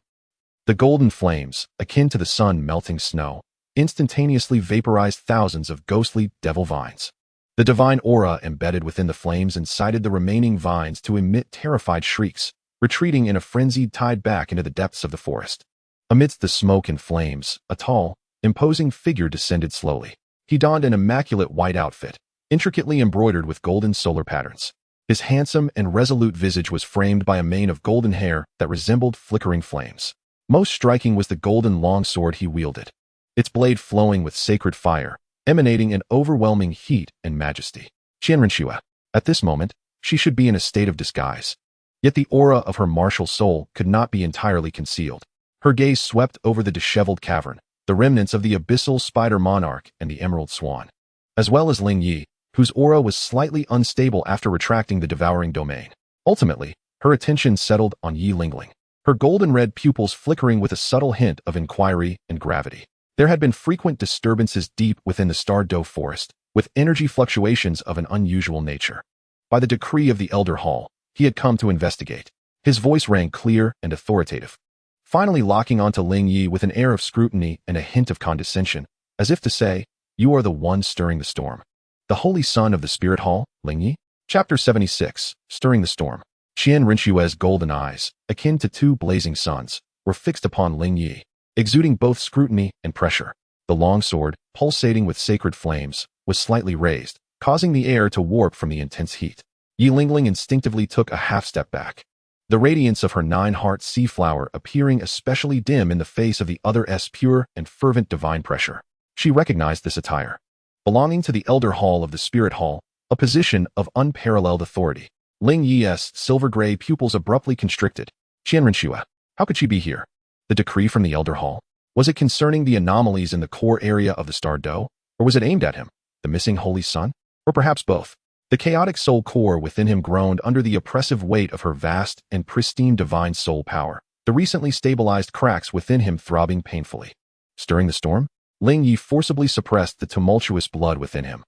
S1: The golden flames, akin to the sun melting snow, instantaneously vaporized thousands of ghostly devil vines. The divine aura embedded within the flames incited the remaining vines to emit terrified shrieks, retreating in a frenzied tide back into the depths of the forest. Amidst the smoke and flames, a tall, imposing figure descended slowly. He donned an immaculate white outfit, intricately embroidered with golden solar patterns. His handsome and resolute visage was framed by a mane of golden hair that resembled flickering flames. Most striking was the golden longsword he wielded, its blade flowing with sacred fire, emanating an overwhelming heat and majesty. Qian Renxue. At this moment, she should be in a state of disguise. Yet the aura of her martial soul could not be entirely concealed. Her gaze swept over the disheveled cavern, the remnants of the abyssal spider monarch and the emerald swan, as well as Ling Ye, whose aura was slightly unstable after retracting the devouring domain. Ultimately, her attention settled on Yi Lingling, her golden-red pupils flickering with a subtle hint of inquiry and gravity. There had been frequent disturbances deep within the Stardo forest, with energy fluctuations of an unusual nature. By the decree of the Elder Hall, he had come to investigate. His voice rang clear and authoritative, finally locking onto Ling Ye with an air of scrutiny and a hint of condescension, as if to say, "You are the one stirring the storm." The holy son of the Spirit Hall, Ling Ye? Chapter 76, Stirring the Storm. Qian Renxue's golden eyes, akin to two blazing suns, were fixed upon Ling Ye, exuding both scrutiny and pressure. The long sword, pulsating with sacred flames, was slightly raised, causing the air to warp from the intense heat. Yi Lingling instinctively took a half-step back, the radiance of her nine-heart sea flower appearing especially dim in the face of the other's pure and fervent divine pressure. She recognized this attire, belonging to the Elder Hall of the Spirit Hall, a position of unparalleled authority. Ling Ye's silver-gray pupils abruptly constricted. Qian Renxue, how could she be here? The decree from the Elder Hall? Was it concerning the anomalies in the core area of the Star Dough? Or was it aimed at him, the missing Holy Sun? Or perhaps both? The chaotic soul core within him groaned under the oppressive weight of her vast and pristine divine soul power, the recently stabilized cracks within him throbbing painfully. Stirring the storm, Ling Ye forcibly suppressed the tumultuous blood within him.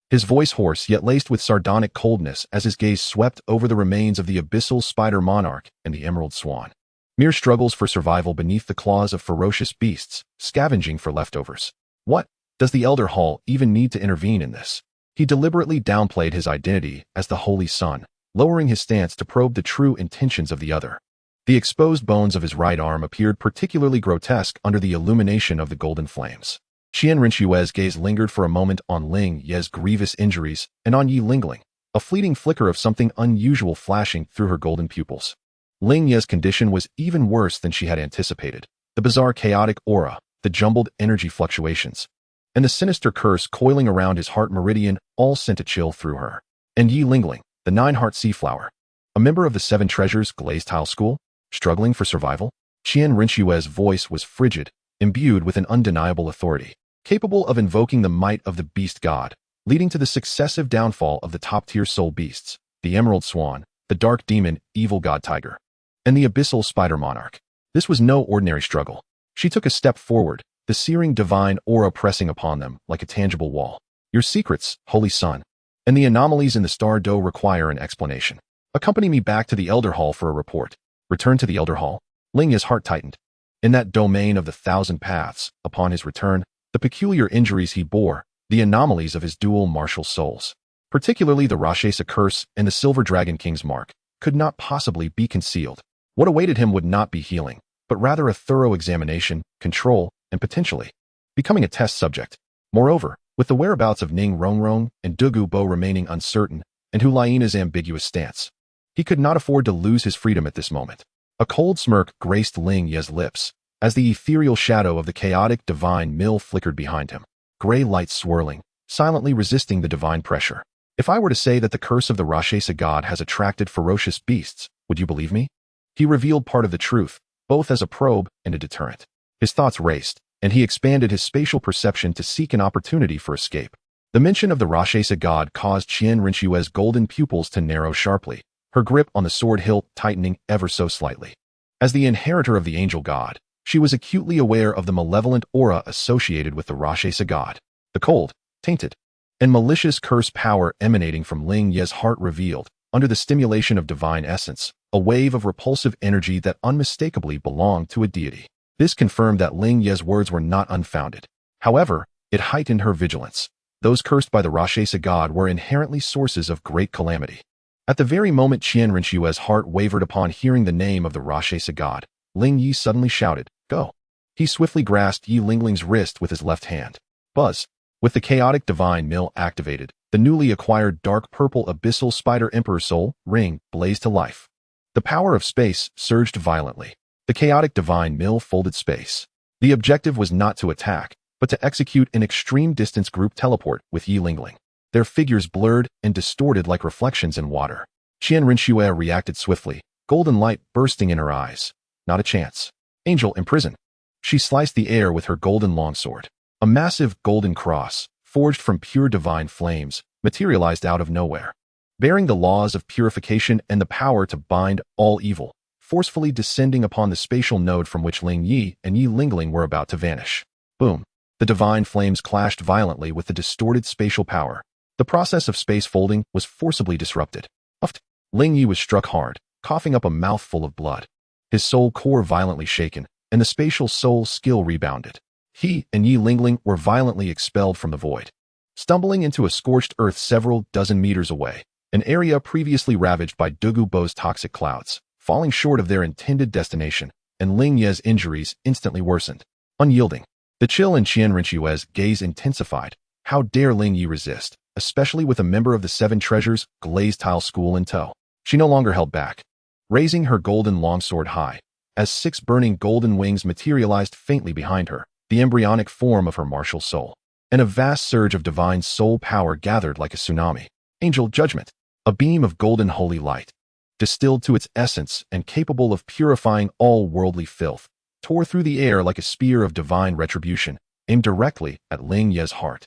S1: His voice hoarse yet laced with sardonic coldness as his gaze swept over the remains of the abyssal spider monarch and the emerald swan. Mere struggles for survival beneath the claws of ferocious beasts, scavenging for leftovers. What? Does the Elder Hall even need to intervene in this? He deliberately downplayed his identity as the Holy Sun, lowering his stance to probe the true intentions of the other. The exposed bones of his right arm appeared particularly grotesque under the illumination of the golden flames. Qian Renxue's gaze lingered for a moment on Ling Ye's grievous injuries and on Yi Lingling, a fleeting flicker of something unusual flashing through her golden pupils. Ling Ye's condition was even worse than she had anticipated. The bizarre chaotic aura, the jumbled energy fluctuations, and the sinister curse coiling around his heart meridian all sent a chill through her. And Yi Lingling, the nine-heart sea flower, a member of the Seven Treasures glazed tile school, struggling for survival? Qian Renxue's voice was frigid, imbued with an undeniable authority, capable of invoking the might of the beast god, leading to the successive downfall of the top-tier soul beasts, the emerald swan, the dark demon, evil god tiger, and the abyssal spider monarch. This was no ordinary struggle. She took a step forward, the searing divine aura pressing upon them like a tangible wall. Your secrets, Holy Sun, and the anomalies in the Star Dough require an explanation. Accompany me back to the Elder Hall for a report. Return to the Elder Hall. Ling Ye's heart tightened. In that domain of the thousand paths, upon his return, the peculiar injuries he bore, the anomalies of his dual martial souls, particularly the Rakshasa curse and the Silver Dragon King's mark, could not possibly be concealed. What awaited him would not be healing, but rather a thorough examination, control, and potentially becoming a test subject. Moreover, with the whereabouts of Ning Rongrong and Douluo Bo remaining uncertain, and Hulaiina's ambiguous stance, he could not afford to lose his freedom at this moment. A cold smirk graced Ling Ye's lips as the ethereal shadow of the chaotic divine mill flickered behind him, gray light swirling, silently resisting the divine pressure. If I were to say that the curse of the Rakshasa god has attracted ferocious beasts, would you believe me? He revealed part of the truth, both as a probe and a deterrent. His thoughts raced, and he expanded his spatial perception to seek an opportunity for escape. The mention of the Rakshasa god caused Qian Renxue's golden pupils to narrow sharply, her grip on the sword hilt tightening ever so slightly. As the inheritor of the angel god, she was acutely aware of the malevolent aura associated with the Rakshasa god. The cold, tainted, and malicious curse power emanating from Ling Ye's heart revealed, under the stimulation of divine essence, a wave of repulsive energy that unmistakably belonged to a deity. This confirmed that Ling Ye's words were not unfounded. However, it heightened her vigilance. Those cursed by the Rakshasa god were inherently sources of great calamity. At the very moment Qian Renxue's heart wavered upon hearing the name of the Rakshasa god, Ling Ye suddenly shouted, "Go!" He swiftly grasped Yi Lingling's wrist with his left hand. Buzz! With the chaotic divine mill activated, the newly acquired dark purple abyssal spider emperor soul ring blazed to life. The power of space surged violently. The chaotic divine mill folded space. The objective was not to attack, but to execute an extreme distance group teleport with Yi Lingling. Their figures blurred and distorted like reflections in water. Qian Renxue reacted swiftly, golden light bursting in her eyes. Not a chance. Angel imprisoned. She sliced the air with her golden longsword. A massive golden cross, forged from pure divine flames, materialized out of nowhere, bearing the laws of purification and the power to bind all evil, forcefully descending upon the spatial node from which Ling Ye and Yi Lingling were about to vanish. Boom! The divine flames clashed violently with the distorted spatial power. The process of space folding was forcibly disrupted. Uffed! Ling Ye was struck hard, coughing up a mouthful of blood. His soul core violently shaken, and the spatial soul skill rebounded. He and Yi Lingling were violently expelled from the void, stumbling into a scorched earth several dozen meters away, an area previously ravaged by Douluo Bo's toxic clouds, falling short of their intended destination, and Ling Ye's injuries instantly worsened. Unyielding. The chill in Qian Renxue's gaze intensified. How dare Ling Ye resist, especially with a member of the Seven Treasures glazed tile school in tow? She no longer held back, raising her golden longsword high. As 6 burning golden wings materialized faintly behind her, the embryonic form of her martial soul, and a vast surge of divine soul power gathered like a tsunami. Angel Judgment, a beam of golden holy light, distilled to its essence and capable of purifying all worldly filth, tore through the air like a spear of divine retribution, aimed directly at Ling Ye's heart.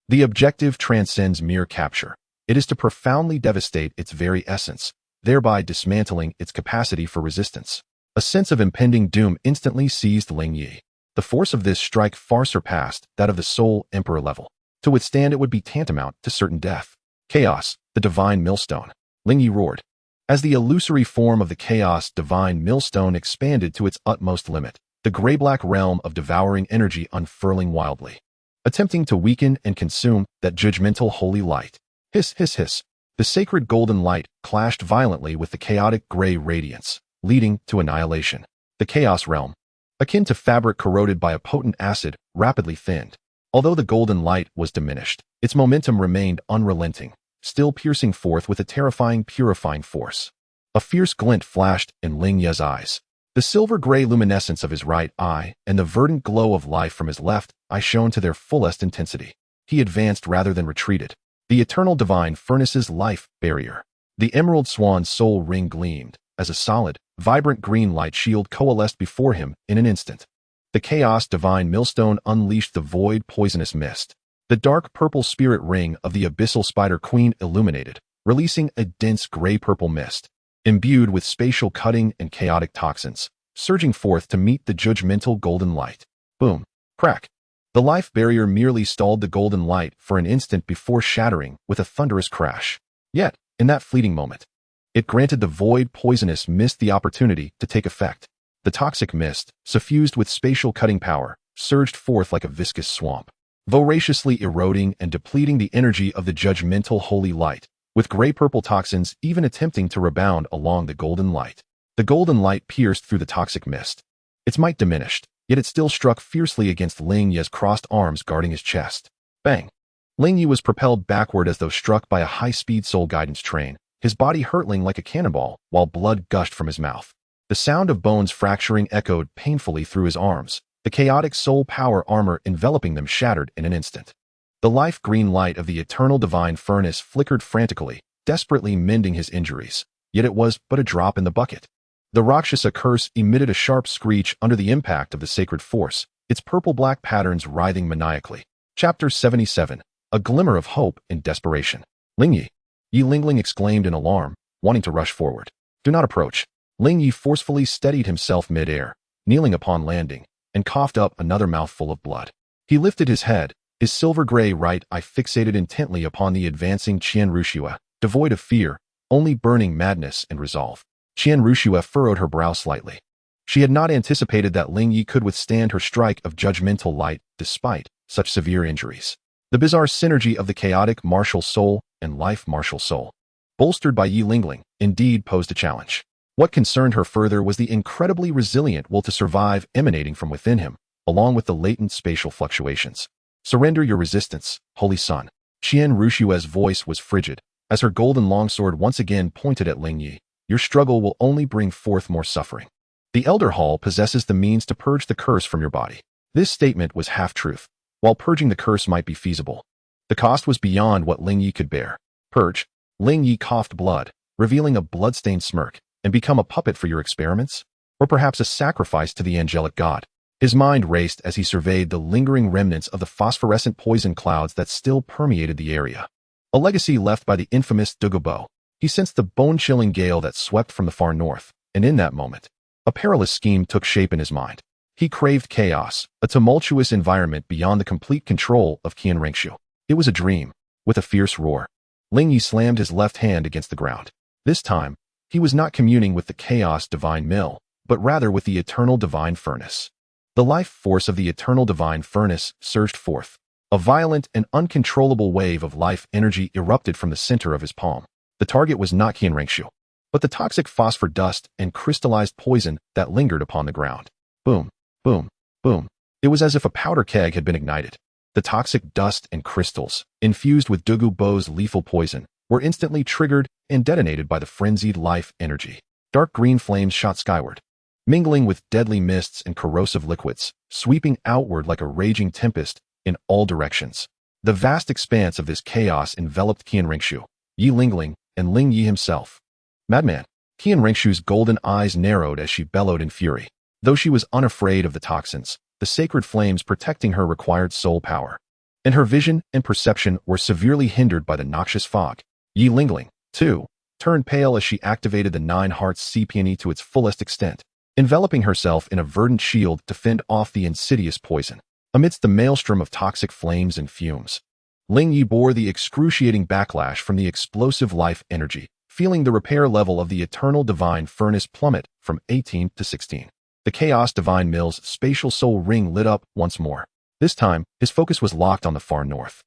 S1: The objective transcends mere capture. It is to profoundly devastate its very essence, thereby dismantling its capacity for resistance. A sense of impending doom instantly seized Ling Ye. The force of this strike far surpassed that of the Soul Emperor level. To withstand it would be tantamount to certain death. Chaos, the divine millstone. Ling Ye roared. As the illusory form of the chaos divine millstone expanded to its utmost limit, the gray-black realm of devouring energy unfurling wildly, attempting to weaken and consume that judgmental holy light. Hiss, hiss, hiss. The sacred golden light clashed violently with the chaotic gray radiance, leading to annihilation. The chaos realm, akin to fabric corroded by a potent acid, rapidly thinned. Although the golden light was diminished, its momentum remained unrelenting, still piercing forth with a terrifying purifying force. A fierce glint flashed in Ling Ye's eyes. The silver-gray luminescence of his right eye and the verdant glow of life from his left eye shone to their fullest intensity. He advanced rather than retreated. The eternal divine furnace's life barrier. The emerald swan's soul ring gleamed, as a solid, vibrant green light shield coalesced before him in an instant. The chaos divine millstone unleashed the void poisonous mist. The dark purple spirit ring of the abyssal spider queen illuminated, releasing a dense gray-purple mist, imbued with spatial cutting and chaotic toxins, surging forth to meet the judgmental golden light. Boom. Crack. The life barrier merely stalled the golden light for an instant before shattering with a thunderous crash. Yet, in that fleeting moment, it granted the void poisonous mist the opportunity to take effect. The toxic mist, suffused with spatial cutting power, surged forth like a viscous swamp, voraciously eroding and depleting the energy of the judgmental holy light, with gray-purple toxins even attempting to rebound along the golden light. The golden light pierced through the toxic mist. Its might diminished, yet it still struck fiercely against Ling Ye's crossed arms guarding his chest. Bang! Ling Ye was propelled backward as though struck by a high-speed soul guidance train, his body hurtling like a cannonball while blood gushed from his mouth. The sound of bones fracturing echoed painfully through his arms, the chaotic soul power armor enveloping them shattered in an instant. The life-green light of the eternal divine furnace flickered frantically, desperately mending his injuries, yet it was but a drop in the bucket. The Rakshasa curse emitted a sharp screech under the impact of the sacred force, its purple-black patterns writhing maniacally. Chapter 77. A glimmer of hope in desperation. Ling Ye. Yi Lingling exclaimed in alarm, wanting to rush forward. Do not approach. Ling Ye forcefully steadied himself mid-air, kneeling upon landing, and coughed up another mouthful of blood. He lifted his head, his silver-gray right eye fixated intently upon the advancing Qian Renxue, devoid of fear, only burning madness and resolve. Qian Renxue furrowed her brow slightly. She had not anticipated that Ling Ye could withstand her strike of judgmental light despite such severe injuries. The bizarre synergy of the chaotic martial soul and life martial soul, bolstered by Yi Lingling, indeed posed a challenge. What concerned her further was the incredibly resilient will to survive emanating from within him, along with the latent spatial fluctuations. Surrender your resistance, Holy Son. Qian Renxue's voice was frigid, as her golden longsword once again pointed at Ling Ye. Your struggle will only bring forth more suffering. The Elder Hall possesses the means to purge the curse from your body. This statement was half-truth. While purging the curse might be feasible, the cost was beyond what Ling Ye could bear. Purge. Ling Ye coughed blood, revealing a blood-stained smirk, and become a puppet for your experiments? Or perhaps a sacrifice to the angelic god? His mind raced as he surveyed the lingering remnants of the phosphorescent poison clouds that still permeated the area. A legacy left by the infamous Douluo. He sensed the bone-chilling gale that swept from the far north, and in that moment, a perilous scheme took shape in his mind. He craved chaos, a tumultuous environment beyond the complete control of Qian Renxue. It was a dream. With a fierce roar, Ling Ye slammed his left hand against the ground. This time, he was not communing with the chaos divine mill, but rather with the eternal divine furnace. The life force of the eternal divine furnace surged forth. A violent and uncontrollable wave of life energy erupted from the center of his palm. The target was not Qian Renxue, but the toxic phosphor dust and crystallized poison that lingered upon the ground. Boom, boom, boom. It was as if a powder keg had been ignited. The toxic dust and crystals, infused with Douluo's lethal poison, were instantly triggered and detonated by the frenzied life energy. Dark green flames shot skyward, mingling with deadly mists and corrosive liquids, sweeping outward like a raging tempest in all directions. The vast expanse of this chaos enveloped Qian Renxue, Yi Lingling, and Ling Ye himself. Madman! Qian Renxue's golden eyes narrowed as she bellowed in fury. Though she was unafraid of the toxins, the sacred flames protecting her required soul power, and her vision and perception were severely hindered by the noxious fog. Yi Lingling, too, turned pale as she activated the Nine Hearts CPNE to its fullest extent, enveloping herself in a verdant shield to fend off the insidious poison. Amidst the maelstrom of toxic flames and fumes, Ling Ye bore the excruciating backlash from the explosive life energy, feeling the repair level of the eternal divine furnace plummet from 18 to 16. The Chaos Divine Mill's spatial soul ring lit up once more. This time, his focus was locked on the far north.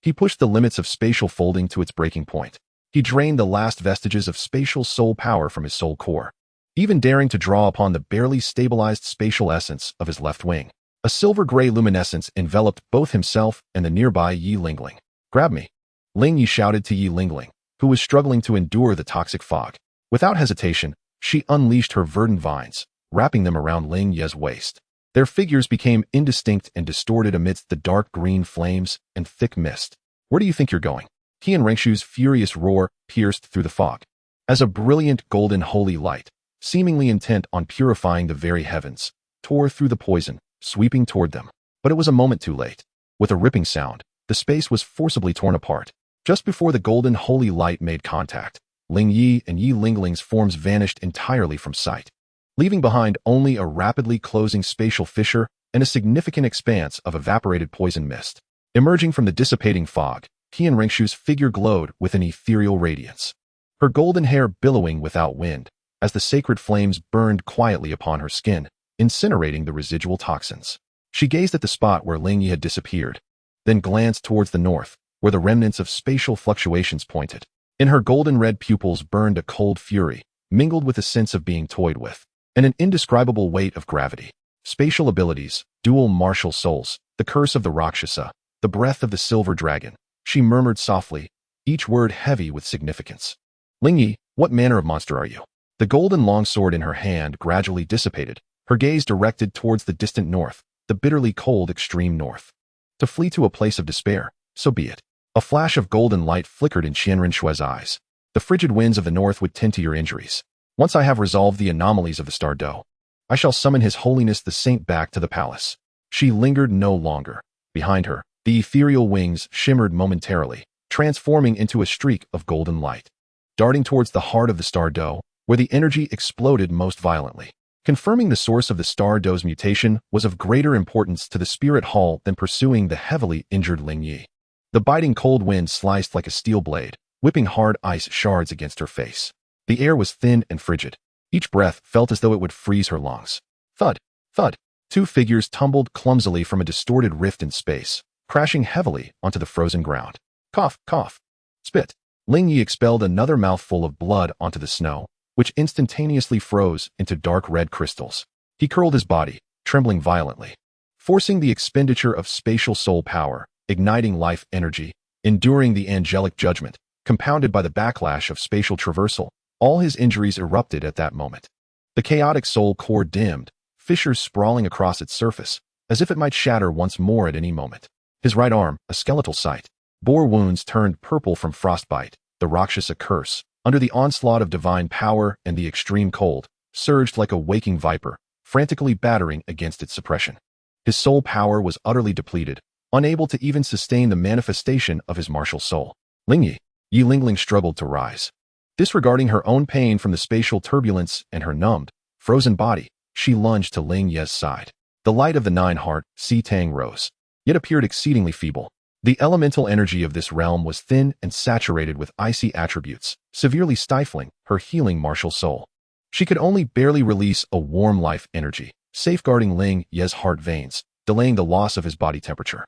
S1: He pushed the limits of spatial folding to its breaking point. He drained the last vestiges of spatial soul power from his soul core, even daring to draw upon the barely stabilized spatial essence of his left wing. A silver-gray luminescence enveloped both himself and the nearby Yi Lingling. "Grab me!" Ling Ye shouted to Yi Lingling, who was struggling to endure the toxic fog. Without hesitation, she unleashed her verdant vines, wrapping them around Ling Ye's waist. Their figures became indistinct and distorted amidst the dark green flames and thick mist. "Where do you think you're going?" Qian Renxue's furious roar pierced through the fog. As a brilliant golden holy light, seemingly intent on purifying the very heavens, tore through the poison, sweeping toward them. But it was a moment too late. With a ripping sound, the space was forcibly torn apart. Just before the golden holy light made contact, Ling Ye and Yi Lingling's forms vanished entirely from sight, leaving behind only a rapidly closing spatial fissure and a significant expanse of evaporated poison mist. Emerging from the dissipating fog, Qian Renxue's figure glowed with an ethereal radiance, her golden hair billowing without wind as the sacred flames burned quietly upon her skin, incinerating the residual toxins. She gazed at the spot where Ling Ye had disappeared, then glanced towards the north, where the remnants of spatial fluctuations pointed. In her golden red pupils burned a cold fury, mingled with a sense of being toyed with, and an indescribable weight of gravity. Spatial abilities, dual martial souls, the curse of the Rakshasa, the breath of the silver dragon. She murmured softly, each word heavy with significance. "Ling Ye, what manner of monster are you?" The golden longsword in her hand gradually dissipated, her gaze directed towards the distant north, the bitterly cold extreme north. To flee to a place of despair, so be it. A flash of golden light flickered in Qian Renxue's eyes. The frigid winds of the north would tend to your injuries. Once I have resolved the anomalies of the Star Doe, I shall summon His Holiness the Saint back to the palace. She lingered no longer. Behind her, the ethereal wings shimmered momentarily, transforming into a streak of golden light, darting towards the heart of the Star Doe, where the energy exploded most violently. Confirming the source of the Star Doe's mutation was of greater importance to the Spirit Hall than pursuing the heavily injured Ling Ye. The biting cold wind sliced like a steel blade, whipping hard ice shards against her face. The air was thin and frigid. Each breath felt as though it would freeze her lungs. Thud, thud. Two figures tumbled clumsily from a distorted rift in space, crashing heavily onto the frozen ground. Cough, cough. Spit. Ling Ye expelled another mouthful of blood onto the snow, which instantaneously froze into dark red crystals. He curled his body, trembling violently, forcing the expenditure of spatial soul power, igniting life energy, enduring the angelic judgment, compounded by the backlash of spatial traversal. All his injuries erupted at that moment. The chaotic soul core dimmed, fissures sprawling across its surface, as if it might shatter once more at any moment. His right arm, a skeletal site, bore wounds turned purple from frostbite. The Rakshasa curse, under the onslaught of divine power and the extreme cold, surged like a waking viper, frantically battering against its suppression. His soul power was utterly depleted, unable to even sustain the manifestation of his martial soul. Ling Ye, Yi Lingling struggled to rise. Disregarding her own pain from the spatial turbulence and her numbed, frozen body, she lunged to Ling Ye's side. The light of the nine-heart, Si Tang rose, yet appeared exceedingly feeble. The elemental energy of this realm was thin and saturated with icy attributes, severely stifling her healing martial soul. She could only barely release a warm life energy, safeguarding Ling Ye's heart veins, delaying the loss of his body temperature.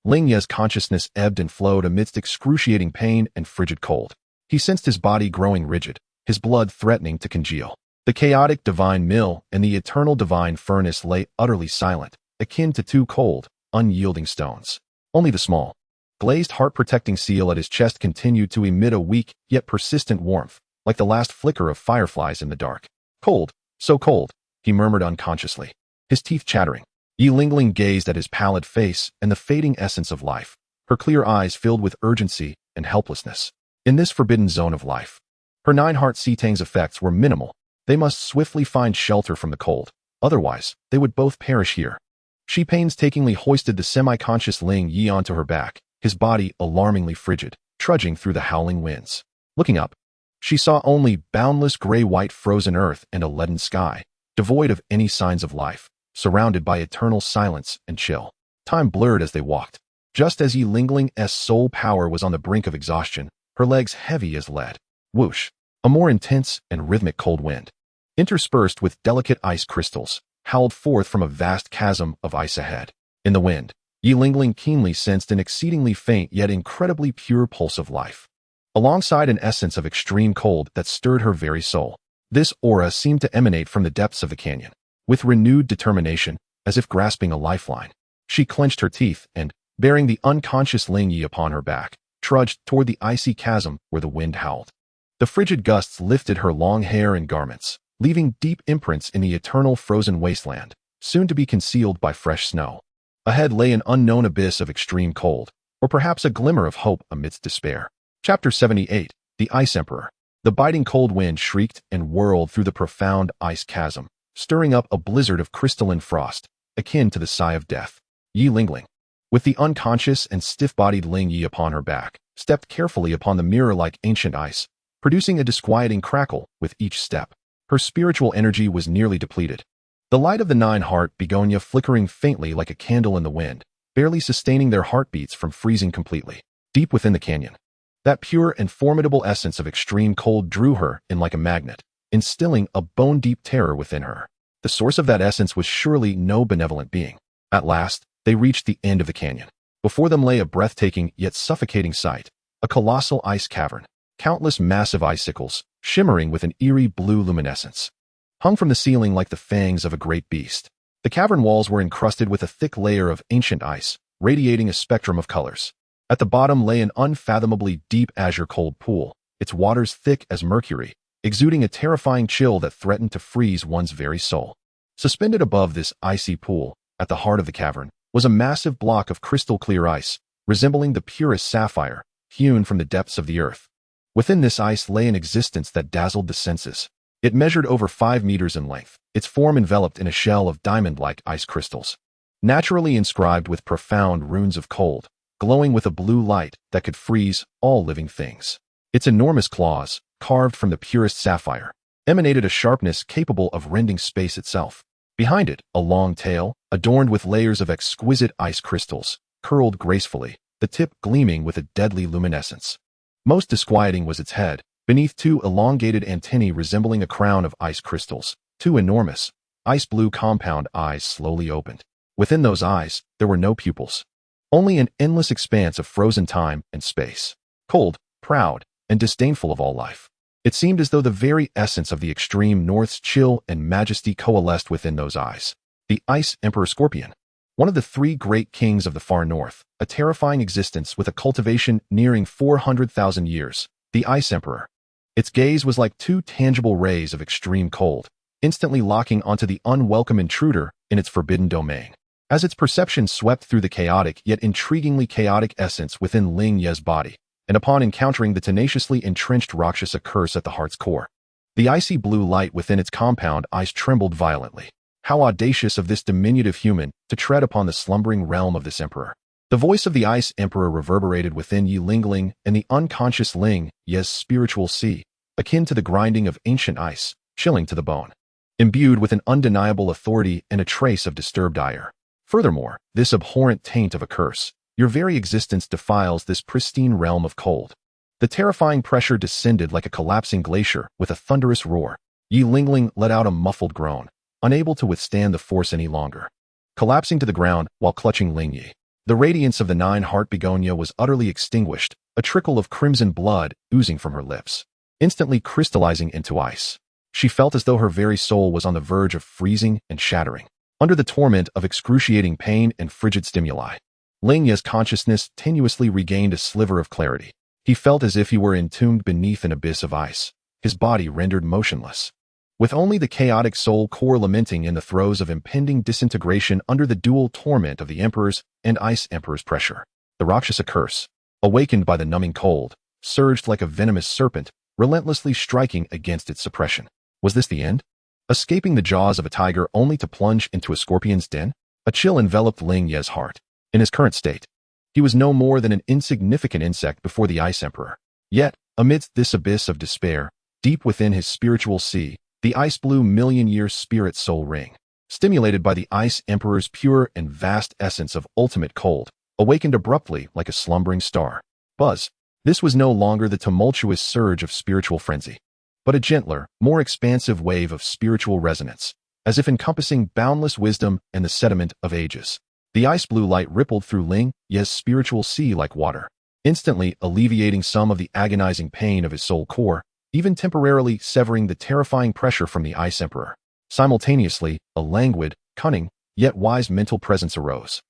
S1: Ling Ye's consciousness ebbed and flowed amidst excruciating pain and frigid cold. He sensed his body growing rigid, his blood threatening to congeal. The chaotic divine mill and the eternal divine furnace lay utterly silent, akin to two cold, unyielding stones. Only the small, glazed heart-protecting seal at his chest continued to emit a weak yet persistent warmth, like the last flicker of fireflies in the dark. Cold, so cold, he murmured unconsciously, his teeth chattering. Yi Lingling gazed at his pallid face and the fading essence of life, her clear eyes filled with urgency and helplessness. In this forbidden zone of life, her nine-heart Sitang's effects were minimal. They must swiftly find shelter from the cold, otherwise they would both perish here. She painstakingly hoisted the semi-conscious Ling Ye onto her back, his body alarmingly frigid, trudging through the howling winds. Looking up, she saw only boundless gray-white frozen earth and a leaden sky, devoid of any signs of life, surrounded by eternal silence and chill. Time blurred as they walked. Just as Yi Lingling's soul power was on the brink of exhaustion, her legs heavy as lead. Whoosh! A more intense and rhythmic cold wind, interspersed with delicate ice crystals, howled forth from a vast chasm of ice ahead. In the wind, Yi Lingling keenly sensed an exceedingly faint yet incredibly pure pulse of life, alongside an essence of extreme cold that stirred her very soul. This aura seemed to emanate from the depths of the canyon. With renewed determination, as if grasping a lifeline, she clenched her teeth and, bearing the unconscious Ling Ye upon her back, trudged toward the icy chasm where the wind howled. The frigid gusts lifted her long hair and garments, leaving deep imprints in the eternal frozen wasteland, soon to be concealed by fresh snow. Ahead lay an unknown abyss of extreme cold, or perhaps a glimmer of hope amidst despair. Chapter 78, The Ice Emperor. The biting cold wind shrieked and whirled through the profound ice chasm, stirring up a blizzard of crystalline frost, akin to the sigh of death. Yi Lingling, with the unconscious and stiff-bodied Ling Ye upon her back, stepped carefully upon the mirror-like ancient ice, producing a disquieting crackle with each step. Her spiritual energy was nearly depleted. The light of the nine-heart begonia flickering faintly like a candle in the wind, barely sustaining their heartbeats from freezing completely. Deep within the canyon, that pure and formidable essence of extreme cold drew her in like a magnet, instilling a bone-deep terror within her. The source of that essence was surely no benevolent being. At last, they reached the end of the canyon. Before them lay a breathtaking yet suffocating sight, a colossal ice cavern. Countless massive icicles, shimmering with an eerie blue luminescence, hung from the ceiling like the fangs of a great beast. The cavern walls were encrusted with a thick layer of ancient ice, radiating a spectrum of colors. At the bottom lay an unfathomably deep azure cold pool, its waters thick as mercury, exuding a terrifying chill that threatened to freeze one's very soul. Suspended above this icy pool, at the heart of the cavern, was a massive block of crystal-clear ice, resembling the purest sapphire, hewn from the depths of the earth. Within this ice lay an existence that dazzled the senses. It measured over 5 meters in length, its form enveloped in a shell of diamond-like ice crystals, naturally inscribed with profound runes of cold, glowing with a blue light that could freeze all living things. Its enormous claws, carved from the purest sapphire, emanated a sharpness capable of rending space itself. Behind it, a long tail, adorned with layers of exquisite ice crystals, curled gracefully, the tip gleaming with a deadly luminescence. Most disquieting was its head, beneath 2 elongated antennae resembling a crown of ice crystals. 2 enormous, ice-blue compound eyes slowly opened. Within those eyes, there were no pupils. Only an endless expanse of frozen time and space. Cold, proud, and disdainful of all life. It seemed as though the very essence of the extreme north's chill and majesty coalesced within those eyes. The Ice Emperor Scorpion. One of the 3 great kings of the far north, a terrifying existence with a cultivation nearing 400,000 years, the Ice Emperor. Its gaze was like 2 tangible rays of extreme cold, instantly locking onto the unwelcome intruder in its forbidden domain. As its perception swept through the chaotic yet intriguingly chaotic essence within Ling Ye's body, and upon encountering the tenaciously entrenched Rakshasa curse at the heart's core, the icy blue light within its compound eyes trembled violently. How audacious of this diminutive human to tread upon the slumbering realm of this emperor. The voice of the Ice Emperor reverberated within Yi Lingling and the unconscious Ling Ye's spiritual sea, akin to the grinding of ancient ice, chilling to the bone. Imbued with an undeniable authority and a trace of disturbed ire. Furthermore, this abhorrent taint of a curse, your very existence defiles this pristine realm of cold. The terrifying pressure descended like a collapsing glacier with a thunderous roar. Yi Lingling let out a muffled groan, unable to withstand the force any longer, collapsing to the ground while clutching Ling Ye. The radiance of the 9-heart begonia was utterly extinguished, a trickle of crimson blood oozing from her lips. instantly crystallizing into ice. She felt as though her very soul was on the verge of freezing and shattering, under the torment of excruciating pain and frigid stimuli. Ling Ye's consciousness tenuously regained a sliver of clarity. He felt as if he were entombed beneath an abyss of ice, his body rendered motionless, with only the chaotic soul core lamenting in the throes of impending disintegration under the dual torment of the Emperor's and Ice Emperor's pressure. The Rakshasa curse, awakened by the numbing cold, surged like a venomous serpent, relentlessly striking against its suppression. Was this the end? Escaping the jaws of a tiger only to plunge into a scorpion's den? A chill enveloped Ling Ye's heart. In his current state, he was no more than an insignificant insect before the Ice Emperor. Yet, amidst this abyss of despair, deep within his spiritual sea, the ice-blue million-year spirit soul ring, stimulated by the Ice Emperor's pure and vast essence of ultimate cold, awakened abruptly like a slumbering star. Buzz. This was no longer the tumultuous surge of spiritual frenzy, but a gentler, more expansive wave of spiritual resonance, as if encompassing boundless wisdom and the sediment of ages. The ice-blue light rippled through Ling Ye's spiritual sea like water, instantly alleviating some of the agonizing pain of his soul core, even temporarily severing the terrifying pressure from the Ice Emperor. Simultaneously, a languid, cunning, yet wise mental presence arose,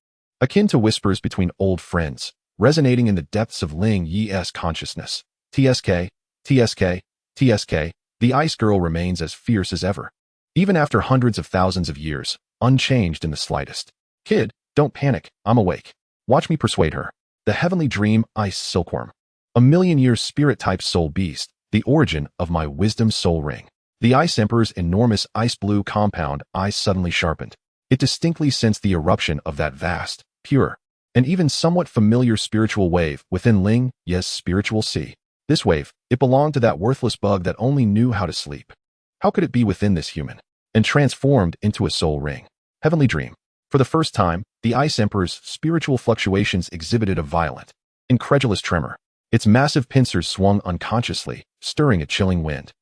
S1: akin to whispers between old friends, resonating in the depths of Ling Ye's consciousness. TSK, TSK, TSK, the Ice Girl remains as fierce as ever, even after hundreds of thousands of years, unchanged in the slightest. Kid, don't panic, I'm awake. Watch me persuade her. The Heavenly Dream Ice Silkworm, a million-year spirit-type soul beast, the origin of my wisdom soul ring. The Ice Emperor's enormous ice-blue compound eyes suddenly sharpened. It distinctly sensed the eruption of that vast, pure, and even somewhat familiar spiritual wave within Ling Ye's spiritual sea. This wave, it belonged to that worthless bug that only knew how to sleep. How could it be within this human, and transformed into a soul ring? Heavenly Dream. For the first time, the Ice Emperor's spiritual fluctuations exhibited a violent, incredulous tremor. Its massive pincers swung unconsciously, stirring a chilling wind.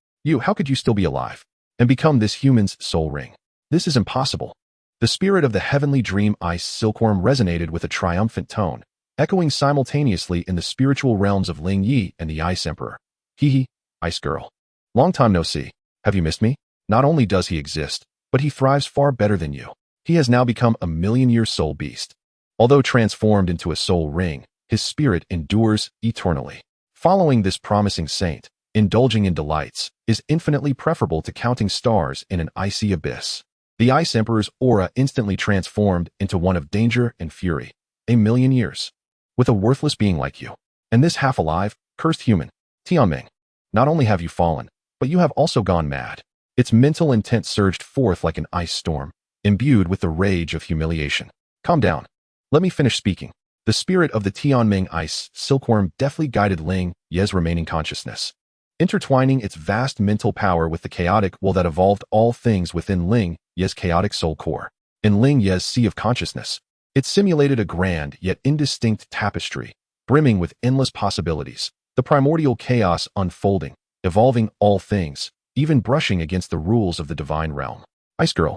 S1: How could you still be alive and become this human's soul ring? This is impossible. The spirit of the Heavenly Dream Ice Silkworm resonated with a triumphant tone, echoing simultaneously in the spiritual realms of Ling Ye and the Ice Emperor. Hee, Ice Girl. Long time no see. Have you missed me? Not only does he exist, but he thrives far better than you. He has now become a million-year soul beast. Although transformed into a soul ring, his spirit endures eternally. Following this promising saint, indulging in delights, is infinitely preferable to counting stars in an icy abyss. The Ice Emperor's aura instantly transformed into one of danger and fury. A million years. With a worthless being like you. And this half-alive, cursed human. Tianming. Not only have you fallen, but you have also gone mad. Its mental intent surged forth like an ice storm, imbued with the rage of humiliation. Calm down. Let me finish speaking. The spirit of the Tianming Ice Silkworm deftly guided Ling Ye's remaining consciousness, intertwining its vast mental power with the chaotic will that evolved all things within Ling Ye's chaotic soul core. In Ling Ye's sea of consciousness, it simulated a grand yet indistinct tapestry, brimming with endless possibilities, the primordial chaos unfolding, evolving all things, even brushing against the rules of the divine realm. Ice Girl.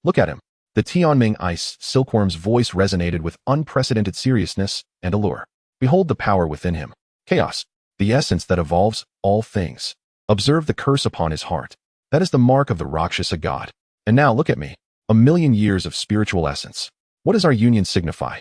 S1: Look at him. The Tianming Ice Silkworm's voice resonated with unprecedented seriousness and allure. Behold the power within him. Chaos. The essence that evolves all things. Observe the curse upon his heart. That is the mark of the Rakshasa god. And now look at me. A million years of spiritual essence. What does our union signify?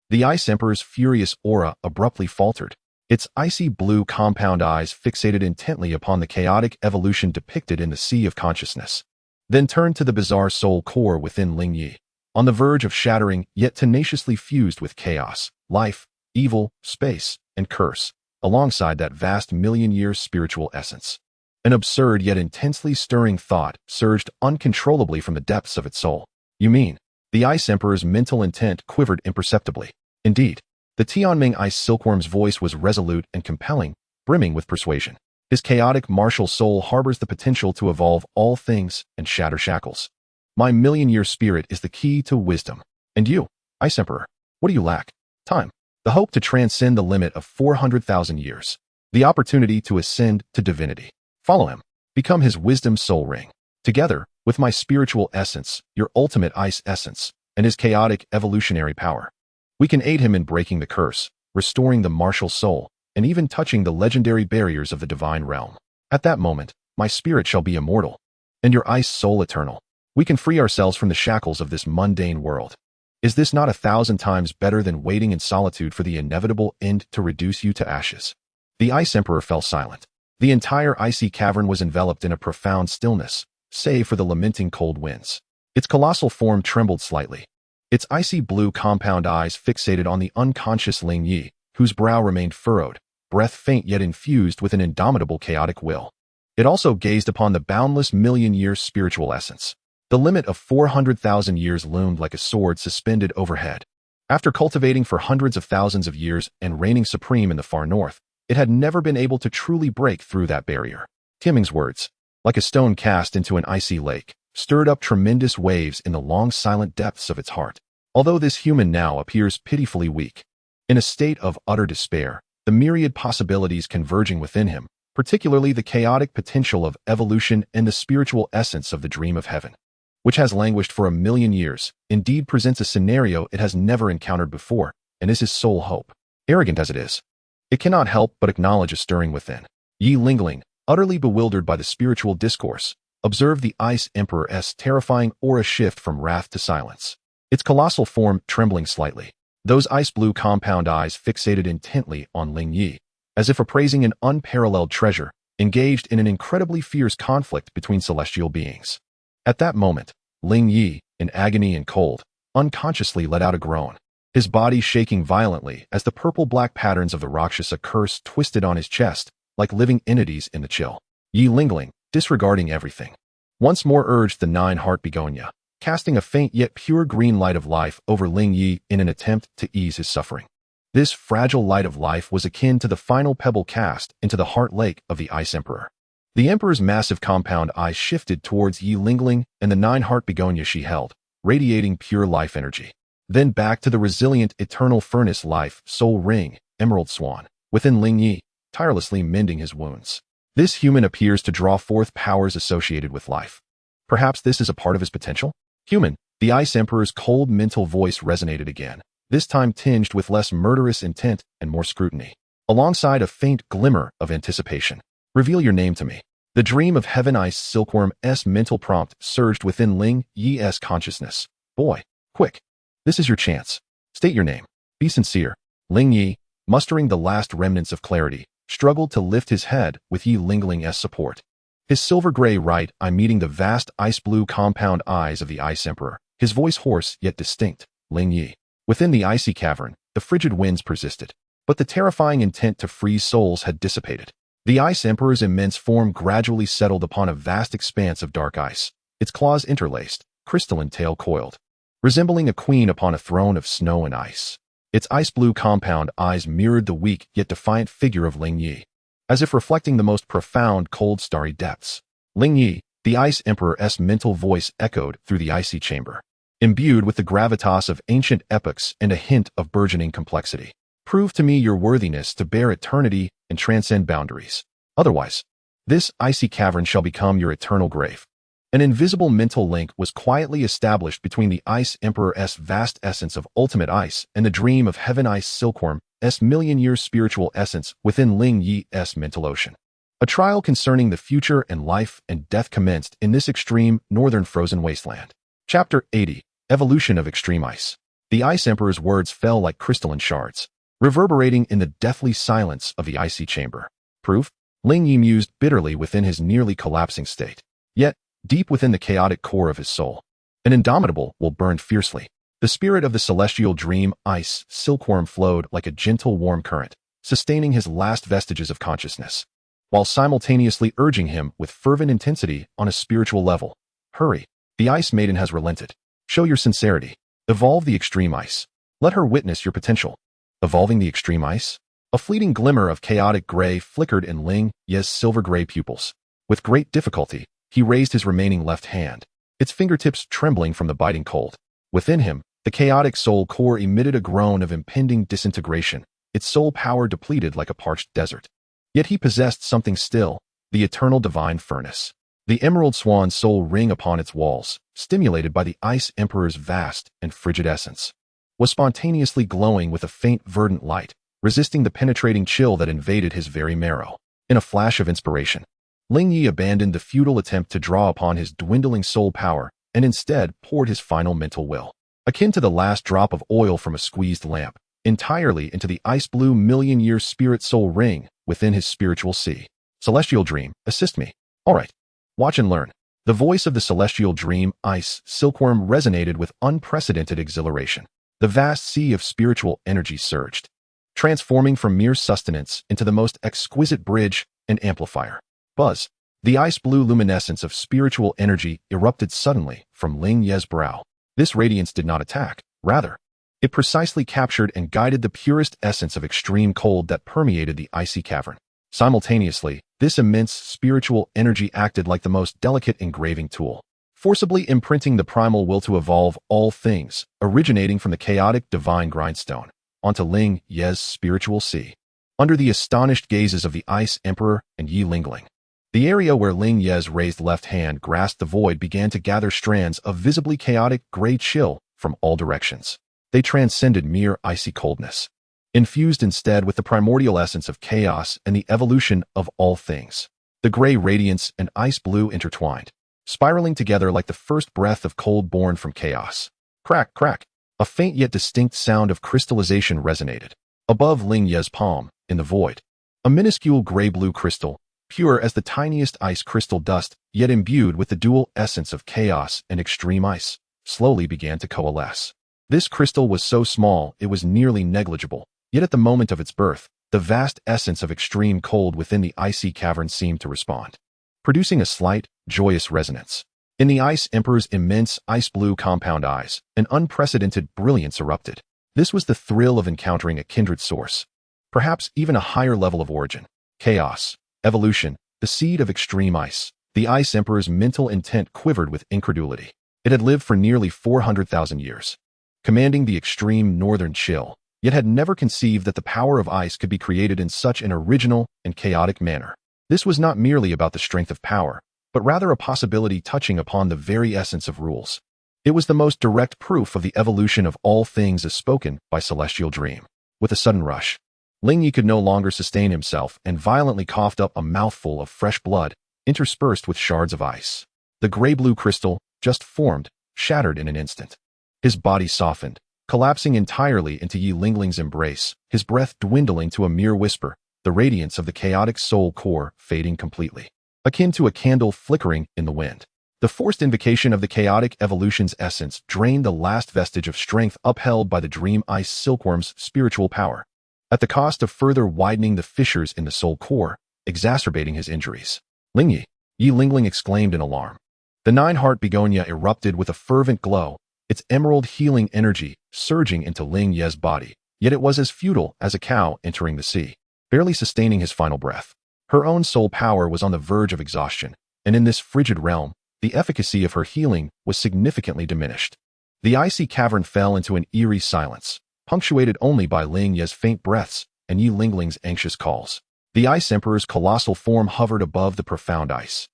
S1: The Ice Emperor's furious aura abruptly faltered. Its icy blue compound eyes fixated intently upon the chaotic evolution depicted in the sea of consciousness. Then turned to the bizarre soul core within Ling Ye, on the verge of shattering yet tenaciously fused with chaos, life, evil, space, and curse, alongside that vast million-year spiritual essence. An absurd yet intensely stirring thought surged uncontrollably from the depths of its soul. You mean? The Ice Emperor's mental intent quivered imperceptibly. Indeed, the Tianming Ice Silkworm's voice was resolute and compelling, brimming with persuasion. His chaotic martial soul harbors the potential to evolve all things and shatter shackles. My million-year spirit is the key to wisdom. And you, Ice Emperor, what do you lack? Time. The hope to transcend the limit of 400,000 years. The opportunity to ascend to divinity. Follow him. Become his wisdom soul ring. Together, with my spiritual essence, your ultimate ice essence, and his chaotic evolutionary power, we can aid him in breaking the curse, restoring the martial soul, and even touching the legendary barriers of the divine realm. At that moment, my spirit shall be immortal, and your ice soul eternal. We can free ourselves from the shackles of this mundane world. Is this not 1,000 times better than waiting in solitude for the inevitable end to reduce you to ashes? The Ice Emperor fell silent. The entire icy cavern was enveloped in a profound stillness, save for the lamenting cold winds. Its colossal form trembled slightly. Its icy blue compound eyes fixated on the unconscious Ling Ye, whose brow remained furrowed, breath faint yet infused with an indomitable chaotic will. It also gazed upon the boundless million-year spiritual essence. The limit of 400,000 years loomed like a sword suspended overhead. After cultivating for hundreds of thousands of years and reigning supreme in the far north, it had never been able to truly break through that barrier. Timing's words, like a stone cast into an icy lake, stirred up tremendous waves in the long silent depths of its heart. Although this human now appears pitifully weak, in a state of utter despair, the myriad possibilities converging within him, particularly the chaotic potential of evolution and the spiritual essence of the dream of heaven, which has languished for 1,000,000 years, indeed presents a scenario it has never encountered before, and is his sole hope. Arrogant as it is, it cannot help but acknowledge a stirring within. Yi Lingling, utterly bewildered by the spiritual discourse, observed the Ice Emperor's terrifying aura shift from wrath to silence. Its colossal form trembling slightly, those ice-blue compound eyes fixated intently on Ling Ye, as if appraising an unparalleled treasure, engaged in an incredibly fierce conflict between celestial beings. At that moment, Ling Ye, in agony and cold, unconsciously let out a groan, his body shaking violently as the purple-black patterns of the Rakshasa curse twisted on his chest, like living entities in the chill. Yi Lingling, disregarding everything, once more urged the 9-heart begonia, casting a faint yet pure green light of life over Ling Ye in an attempt to ease his suffering. This fragile light of life was akin to the final pebble cast into the heart lake of the Ice Emperor. The Emperor's massive compound eyes shifted towards Yi Lingling and the 9-heart begonia she held, radiating pure life energy. Then back to the resilient eternal furnace life soul ring, Emerald Swan, within Ling Ye, tirelessly mending his wounds. This human appears to draw forth powers associated with life. Perhaps this is a part of his potential? Human, the Ice Emperor's cold mental voice resonated again, this time tinged with less murderous intent and more scrutiny, alongside a faint glimmer of anticipation. Reveal your name to me. The dream of heaven Ice Silkworm's mental prompt surged within Ling Ye's consciousness. Boy, quick. This is your chance. State your name. Be sincere. Ling Ye, mustering the last remnants of clarity, struggled to lift his head with Yi Lingling's support. His silver-gray right eye meeting the vast ice-blue compound eyes of the Ice Emperor, his voice hoarse yet distinct. Ling Ye. Within the icy cavern, the frigid winds persisted, but the terrifying intent to freeze souls had dissipated. The Ice Emperor's immense form gradually settled upon a vast expanse of dark ice, its claws interlaced, crystalline tail coiled, resembling a queen upon a throne of snow and ice. Its ice-blue compound eyes mirrored the weak yet defiant figure of Ling Ye, as if reflecting the most profound cold starry depths. Ling Ye, the Ice Emperor's mental voice echoed through the icy chamber, imbued with the gravitas of ancient epochs and a hint of burgeoning complexity. Prove to me your worthiness to bear eternity and transcend boundaries. Otherwise, this icy cavern shall become your eternal grave. An invisible mental link was quietly established between the Ice Emperor's vast essence of ultimate ice and the dream of heaven Ice Silkworm's million-year spiritual essence within Ling Ye's mental ocean. A trial concerning the future and life and death commenced in this extreme northern frozen wasteland. Chapter 80, Evolution of Extreme Ice. The Ice Emperor's words fell like crystalline shards, reverberating in the deathly silence of the icy chamber. Proof? Ling Ye mused bitterly within his nearly collapsing state. Yet, deep within the chaotic core of his soul, an indomitable will burned fiercely. The spirit of the celestial dream Ice Silkworm flowed like a gentle warm current, sustaining his last vestiges of consciousness, while simultaneously urging him with fervent intensity on a spiritual level. Hurry, the Ice Maiden has relented. Show your sincerity. Evolve the extreme ice. Let her witness your potential. Evolving the extreme ice? A fleeting glimmer of chaotic gray flickered in Ling Ye's silver-gray pupils. With great difficulty, he raised his remaining left hand, its fingertips trembling from the biting cold. Within him, the chaotic soul core emitted a groan of impending disintegration, its soul power depleted like a parched desert. Yet he possessed something still, the eternal divine furnace. The emerald swan soul ring upon its walls, stimulated by the Ice Emperor's vast and frigid essence, was spontaneously glowing with a faint verdant light, resisting the penetrating chill that invaded his very marrow. In a flash of inspiration, Ling Ye abandoned the futile attempt to draw upon his dwindling soul power and instead poured his final mental will, akin to the last drop of oil from a squeezed lamp, entirely into the ice-blue million-year spirit-soul ring within his spiritual sea. Celestial Dream, assist me. All right. Watch and learn. The voice of the Celestial Dream Ice Silkworm resonated with unprecedented exhilaration. The vast sea of spiritual energy surged, transforming from mere sustenance into the most exquisite bridge and amplifier. Buzz. The ice-blue luminescence of spiritual energy erupted suddenly from Ling Ye's brow. This radiance did not attack. Rather, it precisely captured and guided the purest essence of extreme cold that permeated the icy cavern. Simultaneously, this immense spiritual energy acted like the most delicate engraving tool, forcibly imprinting the primal will to evolve all things, originating from the chaotic divine grindstone, onto Ling Ye's spiritual sea. Under the astonished gazes of the Ice Emperor and Yi Lingling, the area where Ling Ye's raised left hand grasped the void began to gather strands of visibly chaotic gray chill from all directions. They transcended mere icy coldness, infused instead with the primordial essence of chaos and the evolution of all things. The gray radiance and ice blue intertwined, spiraling together like the first breath of cold born from chaos. Crack, crack. A faint yet distinct sound of crystallization resonated. Above Ling Ye's palm, in the void, a minuscule gray-blue crystal, pure as the tiniest ice crystal dust, yet imbued with the dual essence of chaos and extreme ice, slowly began to coalesce. This crystal was so small it was nearly negligible, yet at the moment of its birth, the vast essence of extreme cold within the icy cavern seemed to respond, producing a slight, joyous resonance. In the Ice Emperor's immense ice-blue compound eyes, an unprecedented brilliance erupted. This was the thrill of encountering a kindred source, perhaps even a higher level of origin. Chaos, evolution, the seed of extreme ice. The Ice Emperor's mental intent quivered with incredulity. It had lived for nearly 400,000 years, commanding the extreme northern chill, yet had never conceived that the power of ice could be created in such an original and chaotic manner. This was not merely about the strength of power, but rather a possibility touching upon the very essence of rules. It was the most direct proof of the evolution of all things as spoken by Celestial Dream. With a sudden rush, Ling Ye could no longer sustain himself and violently coughed up a mouthful of fresh blood, interspersed with shards of ice. The gray-blue crystal, just formed, shattered in an instant. His body softened, collapsing entirely into Yi Lingling's embrace, his breath dwindling to a mere whisper, the radiance of the chaotic soul core fading completely, akin to a candle flickering in the wind. The forced invocation of the chaotic evolution's essence drained the last vestige of strength upheld by the dream ice silkworm's spiritual power, at the cost of further widening the fissures in the soul core, exacerbating his injuries. Ling Ye, Yi Lingling exclaimed in alarm. The nine-heart begonia erupted with a fervent glow, its emerald healing energy surging into Ling Ye's body, yet it was as futile as a cow entering the sea, barely sustaining his final breath. Her own soul power was on the verge of exhaustion, and in this frigid realm, the efficacy of her healing was significantly diminished. The icy cavern fell into an eerie silence, punctuated only by Ling Ye's faint breaths and Yi Lingling's anxious calls. The Ice Emperor's colossal form hovered above the profound ice,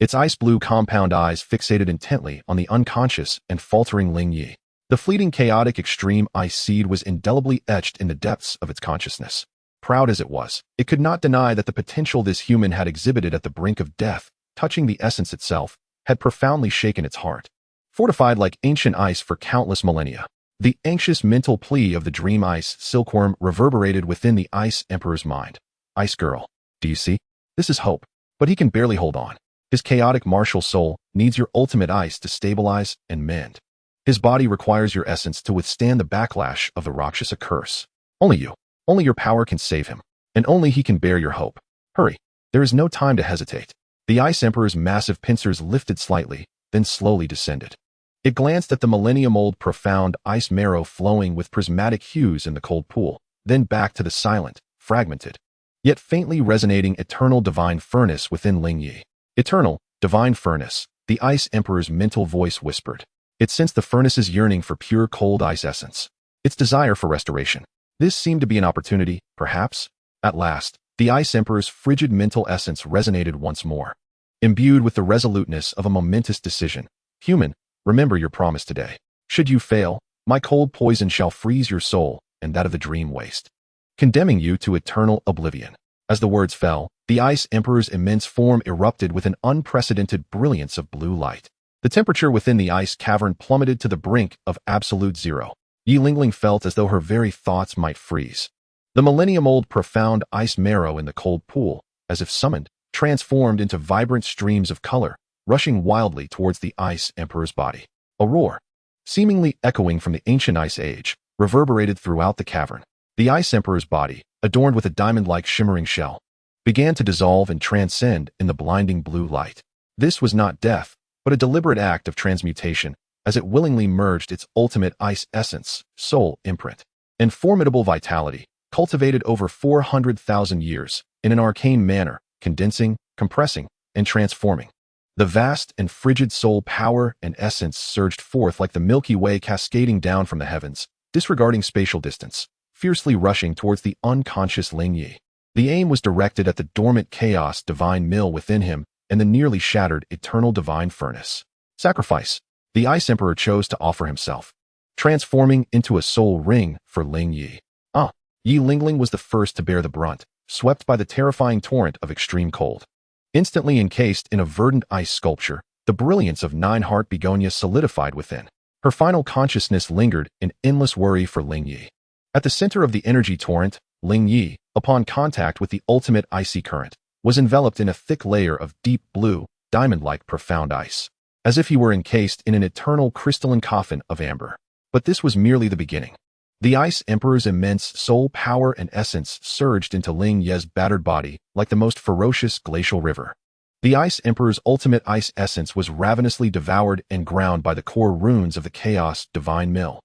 S1: its ice-blue compound eyes fixated intently on the unconscious and faltering Ling Ye. The fleeting chaotic extreme ice seed was indelibly etched in the depths of its consciousness. Proud as it was, it could not deny that the potential this human had exhibited at the brink of death, touching the essence itself, had profoundly shaken its heart. Fortified like ancient ice for countless millennia, the anxious mental plea of the dream ice silkworm reverberated within the Ice Emperor's mind. Ice girl, do you see? This is hope, but he can barely hold on. His chaotic martial soul needs your ultimate ice to stabilize and mend. His body requires your essence to withstand the backlash of the Rakshasa curse. Only your power can save him, and only he can bear your hope. Hurry, there is no time to hesitate. The Ice Emperor's massive pincers lifted slightly, then slowly descended. It glanced at the millennium-old profound ice marrow flowing with prismatic hues in the cold pool, then back to the silent, fragmented, yet faintly resonating eternal divine furnace within Ling Ye. Eternal, divine furnace, the Ice Emperor's mental voice whispered. It sensed the furnace's yearning for pure cold ice essence, its desire for restoration. This seemed to be an opportunity, perhaps. At last, the Ice Emperor's frigid mental essence resonated once more, imbued with the resoluteness of a momentous decision. Human, remember your promise today. Should you fail, my cold poison shall freeze your soul and that of the dream waste, condemning you to eternal oblivion. As the words fell, the Ice Emperor's immense form erupted with an unprecedented brilliance of blue light. The temperature within the ice cavern plummeted to the brink of absolute zero. Yi Lingling felt as though her very thoughts might freeze. The millennium-old profound ice marrow in the cold pool, as if summoned, transformed into vibrant streams of color, rushing wildly towards the Ice Emperor's body. A roar, seemingly echoing from the ancient Ice Age, reverberated throughout the cavern. The Ice Emperor's body, adorned with a diamond-like shimmering shell, began to dissolve and transcend in the blinding blue light. This was not death, but a deliberate act of transmutation, as it willingly merged its ultimate ice essence, soul imprint, and formidable vitality, cultivated over 400,000 years, in an arcane manner, condensing, compressing, and transforming. The vast and frigid soul power and essence surged forth like the Milky Way cascading down from the heavens, disregarding spatial distance, fiercely rushing towards the unconscious Ling Ye. The aim was directed at the dormant chaos divine mill within him and the nearly shattered eternal divine furnace. Sacrifice. The Ice Emperor chose to offer himself, transforming into a soul ring for Ling Ye. Yi Lingling was the first to bear the brunt, swept by the terrifying torrent of extreme cold. Instantly encased in a verdant ice sculpture, the brilliance of Nine-Heart Begonia solidified within. Her final consciousness lingered in endless worry for Ling Ye. At the center of the energy torrent, Ling Ye, upon contact with the ultimate icy current, was enveloped in a thick layer of deep blue, diamond-like profound ice, as if he were encased in an eternal crystalline coffin of amber. But this was merely the beginning. The Ice Emperor's immense soul power and essence surged into Ling Ye's battered body like the most ferocious glacial river. The Ice Emperor's ultimate ice essence was ravenously devoured and ground by the core runes of the Chaos Divine Mill.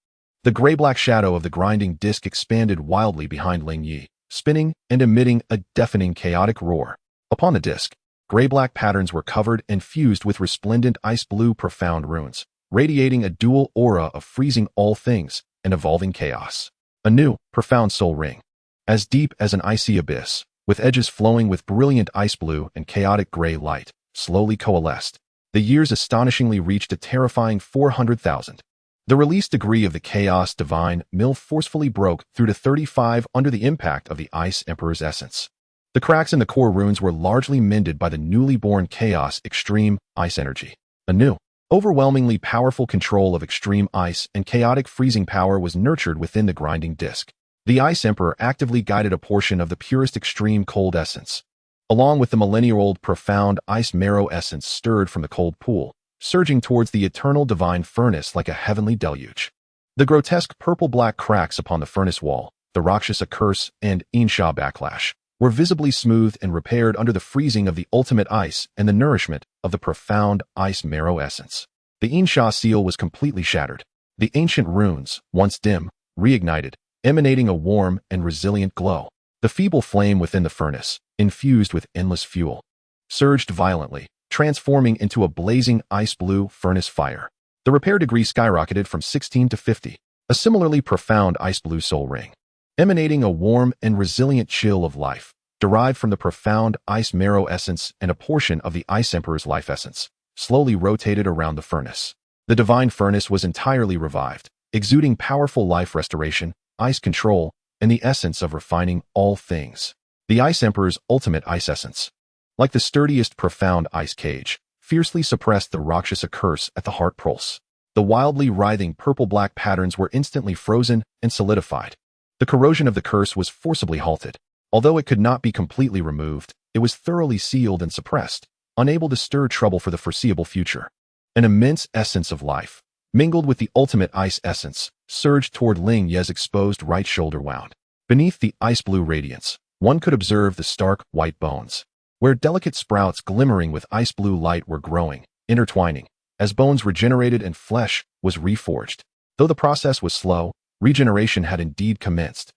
S1: The gray-black shadow of the grinding disk expanded wildly behind Ling Ye, spinning and emitting a deafening chaotic roar. Upon the disk, gray-black patterns were covered and fused with resplendent ice-blue profound runes, radiating a dual aura of freezing all things and evolving chaos. A new, profound soul ring, as deep as an icy abyss, with edges flowing with brilliant ice blue and chaotic gray light, slowly coalesced. The years astonishingly reached a terrifying 400,000. The release degree of the Chaos Divine Mill forcefully broke through to 35 under the impact of the Ice Emperor's essence. The cracks in the core runes were largely mended by the newly born Chaos Extreme Ice Energy. A new, overwhelmingly powerful control of extreme ice and chaotic freezing power was nurtured within the grinding disk. The Ice Emperor actively guided a portion of the purest extreme cold essence, along with the millennia-old profound ice marrow essence stirred from the cold pool, surging towards the eternal divine furnace like a heavenly deluge. The grotesque purple-black cracks upon the furnace wall, the Rakshasa curse and Insha backlash, were visibly smoothed and repaired under the freezing of the ultimate ice and the nourishment of the profound ice marrow essence. The Insha seal was completely shattered. The ancient runes, once dim, reignited, emanating a warm and resilient glow. The feeble flame within the furnace, infused with endless fuel, surged violently, transforming into a blazing ice-blue furnace fire. The repair degree skyrocketed from 16 to 50, a similarly profound ice-blue soul ring, emanating a warm and resilient chill of life, derived from the profound ice marrow essence and a portion of the Ice Emperor's life essence, slowly rotated around the furnace. The divine furnace was entirely revived, exuding powerful life restoration, ice control, and the essence of refining all things. The Ice Emperor's ultimate ice essence, like the sturdiest profound ice cage, fiercely suppressed the Rakshasa curse at the heart pulse. The wildly writhing purple-black patterns were instantly frozen and solidified. The corrosion of the curse was forcibly halted. Although it could not be completely removed, it was thoroughly sealed and suppressed, unable to stir trouble for the foreseeable future. An immense essence of life, mingled with the ultimate ice essence, surged toward Ling Ye's exposed right shoulder wound. Beneath the ice-blue radiance, one could observe the stark white bones, where delicate sprouts glimmering with ice-blue light were growing, intertwining, as bones regenerated and flesh was reforged. Though the process was slow, regeneration had indeed commenced.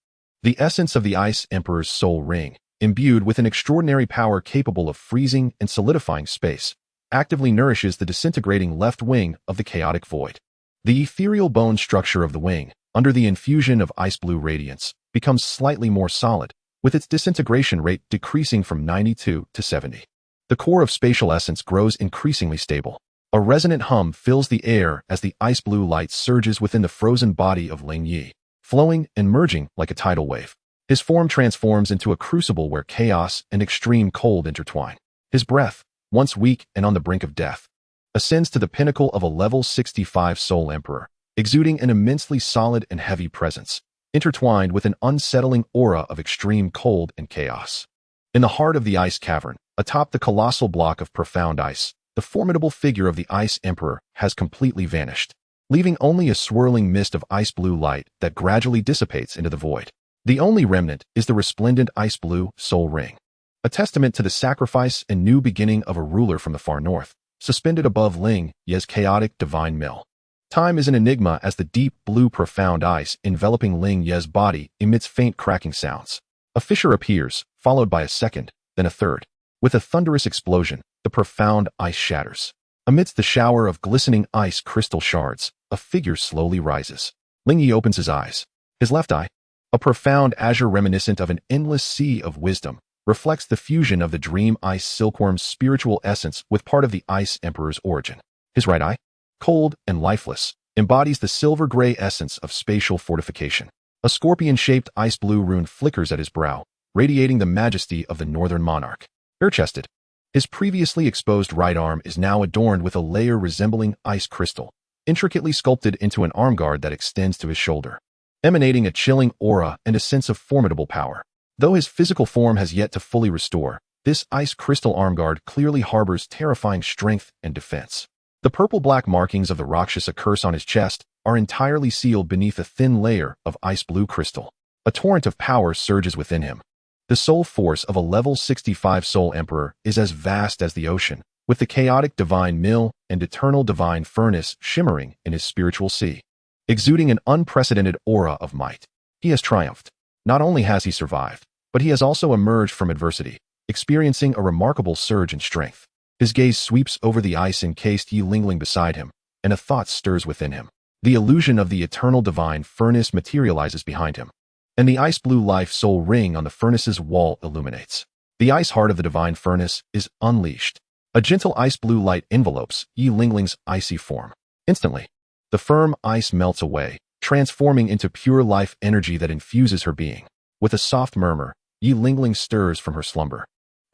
S1: The essence of the Ice Emperor's soul ring, imbued with an extraordinary power capable of freezing and solidifying space, actively nourishes the disintegrating left wing of the chaotic void. The ethereal bone structure of the wing, under the infusion of ice-blue radiance, becomes slightly more solid, with its disintegration rate decreasing from 92 to 70. The core of spatial essence grows increasingly stable. A resonant hum fills the air as the ice-blue light surges within the frozen body of Ling Ye, flowing and merging like a tidal wave. His form transforms into a crucible where chaos and extreme cold intertwine. His breath, once weak and on the brink of death, ascends to the pinnacle of a level 65 Soul Emperor, exuding an immensely solid and heavy presence, intertwined with an unsettling aura of extreme cold and chaos. In the heart of the ice cavern, atop the colossal block of profound ice, the formidable figure of the Ice Emperor has completely vanished, leaving only a swirling mist of ice-blue light that gradually dissipates into the void. The only remnant is the resplendent ice-blue soul ring, a testament to the sacrifice and new beginning of a ruler from the far north, suspended above Ling Ye's chaotic divine mill. Time is an enigma as the deep blue profound ice enveloping Ling Ye's body emits faint cracking sounds. A fissure appears, followed by a second, then a third. With a thunderous explosion, the profound ice shatters. Amidst the shower of glistening ice crystal shards, a figure slowly rises. Ling Ye opens his eyes. His left eye, a profound azure reminiscent of an endless sea of wisdom, reflects the fusion of the dream ice silkworm's spiritual essence with part of the Ice Emperor's origin. His right eye, cold and lifeless, embodies the silver-gray essence of spatial fortification. A scorpion-shaped ice-blue rune flickers at his brow, radiating the majesty of the northern monarch. Bare-chested, his previously exposed right arm is now adorned with a layer resembling ice crystal, intricately sculpted into an armguard that extends to his shoulder, emanating a chilling aura and a sense of formidable power. Though his physical form has yet to fully restore, this ice crystal armguard clearly harbors terrifying strength and defense. The purple-black markings of the Rakshasa curse on his chest are entirely sealed beneath a thin layer of ice-blue crystal. A torrent of power surges within him. The soul force of a level 65 Soul Emperor is as vast as the ocean, with the chaotic divine mill and eternal divine furnace shimmering in his spiritual sea, exuding an unprecedented aura of might. He has triumphed. Not only has he survived, but he has also emerged from adversity, experiencing a remarkable surge in strength. His gaze sweeps over the ice-encased Yi Lingling beside him, and a thought stirs within him. The illusion of the eternal divine furnace materializes behind him, and the ice-blue life soul ring on the furnace's wall illuminates. The ice heart of the divine furnace is unleashed. A gentle ice-blue light envelopes Yi Lingling's icy form. Instantly, the firm ice melts away, transforming into pure life energy that infuses her being. With a soft murmur, Yi Lingling stirs from her slumber,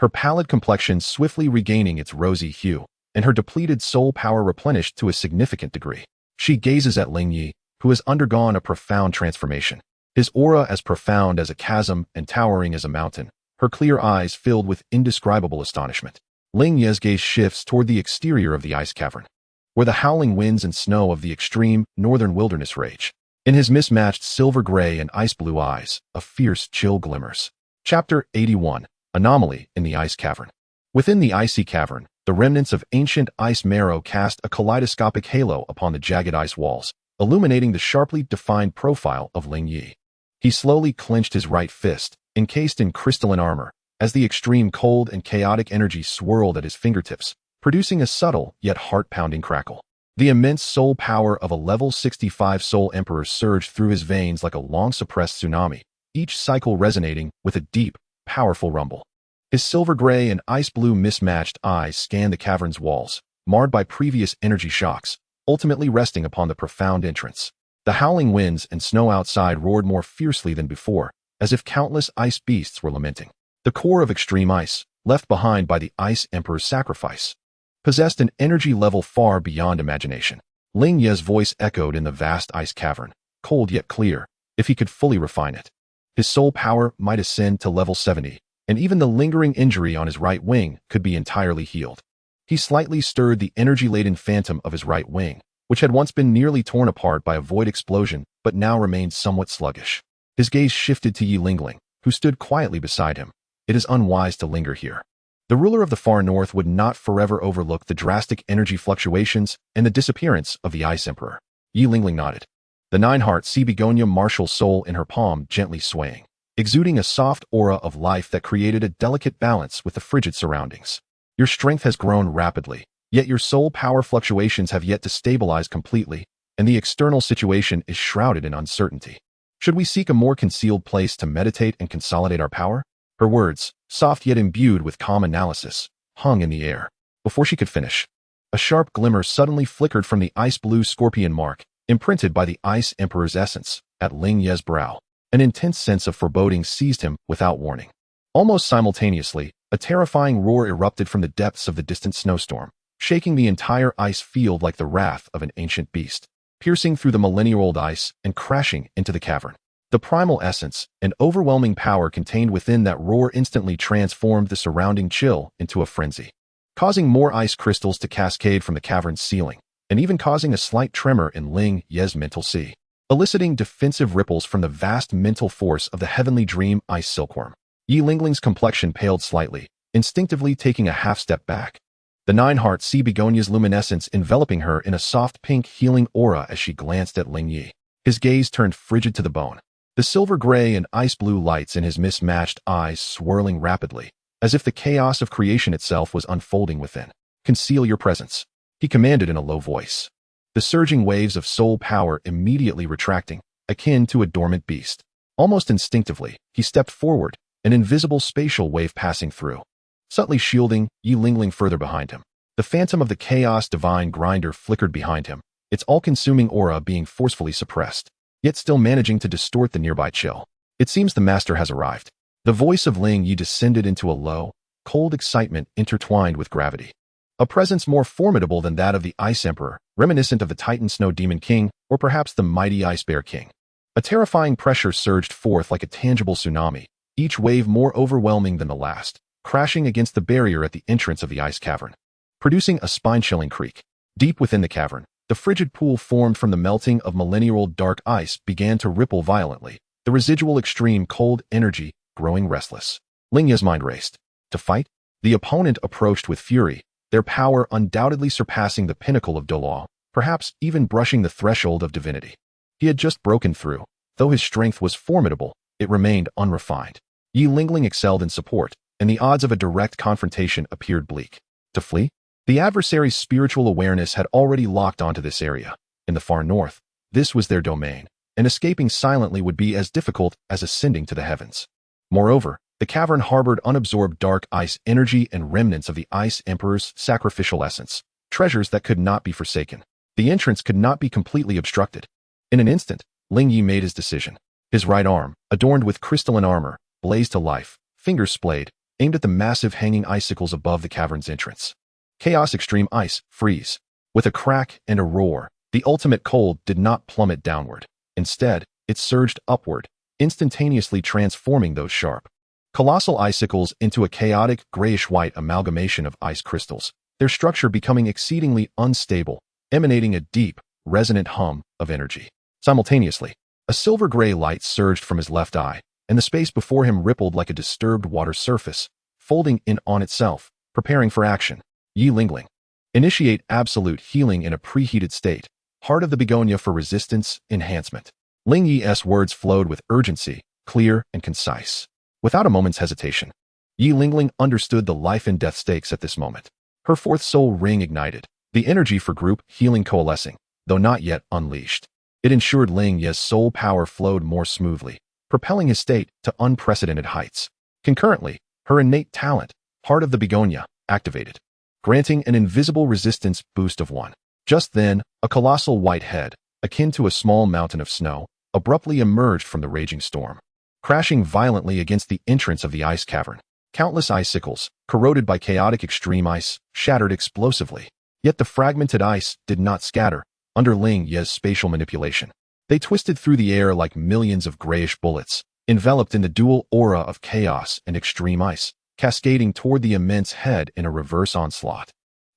S1: her pallid complexion swiftly regaining its rosy hue, and her depleted soul power replenished to a significant degree. She gazes at Ling Ye, who has undergone a profound transformation. His aura as profound as a chasm and towering as a mountain, her clear eyes filled with indescribable astonishment. Ling Ye's gaze shifts toward the exterior of the ice cavern, where the howling winds and snow of the extreme northern wilderness rage. In his mismatched silver-gray and ice-blue eyes, a fierce chill glimmers. Chapter 81. Anomaly in the Ice Cavern. Within the icy cavern, the remnants of ancient ice marrow cast a kaleidoscopic halo upon the jagged ice walls, illuminating the sharply defined profile of Ling Ye. He slowly clenched his right fist, encased in crystalline armor, as the extreme cold and chaotic energy swirled at his fingertips, producing a subtle yet heart-pounding crackle. The immense soul power of a level 65 Soul Emperor surged through his veins like a long-suppressed tsunami, each cycle resonating with a deep, powerful rumble. His silver-gray and ice-blue mismatched eyes scanned the cavern's walls, marred by previous energy shocks, ultimately resting upon the profound entrance. The howling winds and snow outside roared more fiercely than before, as if countless ice beasts were lamenting. The core of extreme ice, left behind by the Ice Emperor's sacrifice, possessed an energy level far beyond imagination. Ling Ye's voice echoed in the vast ice cavern, cold yet clear, if he could fully refine it. His soul power might ascend to level 70, and even the lingering injury on his right wing could be entirely healed. He slightly stirred the energy-laden phantom of his right wing, which had once been nearly torn apart by a void explosion but now remained somewhat sluggish. His gaze shifted to Yi Lingling, who stood quietly beside him. It is unwise to linger here. The ruler of the far north would not forever overlook the drastic energy fluctuations and the disappearance of the Ice Emperor. Yi Lingling nodded, the nine-heart sea begonia martial soul in her palm gently swaying, exuding a soft aura of life that created a delicate balance with the frigid surroundings. Your strength has grown rapidly, yet your soul power fluctuations have yet to stabilize completely, and the external situation is shrouded in uncertainty. Should we seek a more concealed place to meditate and consolidate our power? Her words, soft yet imbued with calm analysis, hung in the air. Before she could finish, a sharp glimmer suddenly flickered from the ice-blue scorpion mark, imprinted by the Ice Emperor's essence, at Ling Ye's brow. An intense sense of foreboding seized him without warning. Almost simultaneously, a terrifying roar erupted from the depths of the distant snowstorm, shaking the entire ice field like the wrath of an ancient beast, piercing through the millennia-old ice and crashing into the cavern. The primal essence and overwhelming power contained within that roar instantly transformed the surrounding chill into a frenzy, causing more ice crystals to cascade from the cavern's ceiling, and even causing a slight tremor in Ling Ye's mental sea, eliciting defensive ripples from the vast mental force of the heavenly dream ice silkworm. Yi Lingling's complexion paled slightly, instinctively taking a half-step back. The nine-heart sea begonia's luminescence enveloping her in a soft pink healing aura as she glanced at Ling Ye. His gaze turned frigid to the bone, the silver-gray and ice-blue lights in his mismatched eyes swirling rapidly, as if the chaos of creation itself was unfolding within. "Conceal your presence," he commanded in a low voice. The surging waves of soul power immediately retracting, akin to a dormant beast. Almost instinctively, he stepped forward, an invisible spatial wave passing through, subtly shielding Yi Lingling further behind him. The phantom of the chaos divine grinder flickered behind him, its all-consuming aura being forcefully suppressed, yet still managing to distort the nearby chill. "It seems the master has arrived." The voice of Ling Ye descended into a low, cold excitement intertwined with gravity. A presence more formidable than that of the Ice Emperor, reminiscent of the Titan Snow Demon King, or perhaps the mighty Ice Bear King. A terrifying pressure surged forth like a tangible tsunami, each wave more overwhelming than the last, crashing against the barrier at the entrance of the ice cavern, producing a spine-chilling creak. Deep within the cavern, the frigid pool formed from the melting of millennia-old dark ice began to ripple violently, the residual extreme cold energy growing restless. Ling Ye's mind raced. To fight? The opponent approached with fury, their power undoubtedly surpassing the pinnacle of Douluo, perhaps even brushing the threshold of divinity. He had just broken through. Though his strength was formidable, it remained unrefined. Yi Lingling excelled in support, and the odds of a direct confrontation appeared bleak. To flee? The adversary's spiritual awareness had already locked onto this area. In the far north, this was their domain, and escaping silently would be as difficult as ascending to the heavens. Moreover, the cavern harbored unabsorbed dark ice energy and remnants of the Ice Emperor's sacrificial essence, treasures that could not be forsaken. The entrance could not be completely obstructed. In an instant, Ling Ye made his decision. His right arm, adorned with crystalline armor, blazed to life, fingers splayed, aimed at the massive hanging icicles above the cavern's entrance. Chaos Extreme Ice, Freeze. With a crack and a roar, the ultimate cold did not plummet downward. Instead, it surged upward, instantaneously transforming those sharp, colossal icicles into a chaotic grayish-white amalgamation of ice crystals, their structure becoming exceedingly unstable, emanating a deep, resonant hum of energy. Simultaneously, a silver-gray light surged from his left eye, and the space before him rippled like a disturbed water surface, folding in on itself, preparing for action. Yi Lingling. Initiate absolute healing in a preheated state. Heart of the begonia for resistance enhancement. Ling Ye's words flowed with urgency, clear and concise. Without a moment's hesitation, Yi Lingling understood the life and death stakes at this moment. Her fourth soul ring ignited, the energy for group healing coalescing, though not yet unleashed. It ensured Ling Ye's soul power flowed more smoothly, propelling his state to unprecedented heights. Concurrently, her innate talent, Heart of the Begonia, activated, granting an invisible resistance boost of 1. Just then, a colossal white head, akin to a small mountain of snow, abruptly emerged from the raging storm, crashing violently against the entrance of the ice cavern. Countless icicles, corroded by chaotic extreme ice, shattered explosively. Yet the fragmented ice did not scatter under Ling Ye's spatial manipulation. They twisted through the air like millions of grayish bullets, enveloped in the dual aura of chaos and extreme ice, cascading toward the immense head in a reverse onslaught.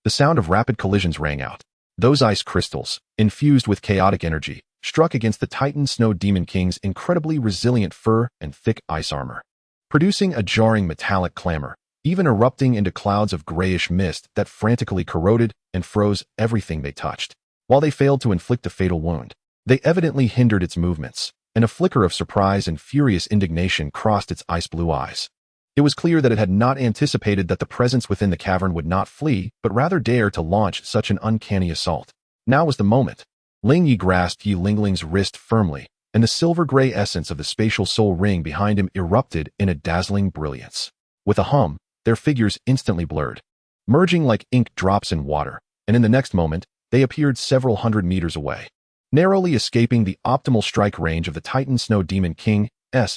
S1: The sound of rapid collisions rang out. Those ice crystals, infused with chaotic energy, struck against the Titan Snow Demon King's incredibly resilient fur and thick ice armor, producing a jarring metallic clamor, even erupting into clouds of grayish mist that frantically corroded and froze everything they touched. While they failed to inflict a fatal wound, they evidently hindered its movements, and a flicker of surprise and furious indignation crossed its ice-blue eyes. It was clear that it had not anticipated that the presence within the cavern would not flee, but rather dare to launch such an uncanny assault. Now was the moment. Ling Ye grasped Yi Lingling's wrist firmly, and the silver-gray essence of the spatial soul ring behind him erupted in a dazzling brilliance. With a hum, their figures instantly blurred, merging like ink drops in water, and in the next moment, they appeared several hundred meters away. Narrowly escaping the optimal strike range of the Titan Snow Demon King,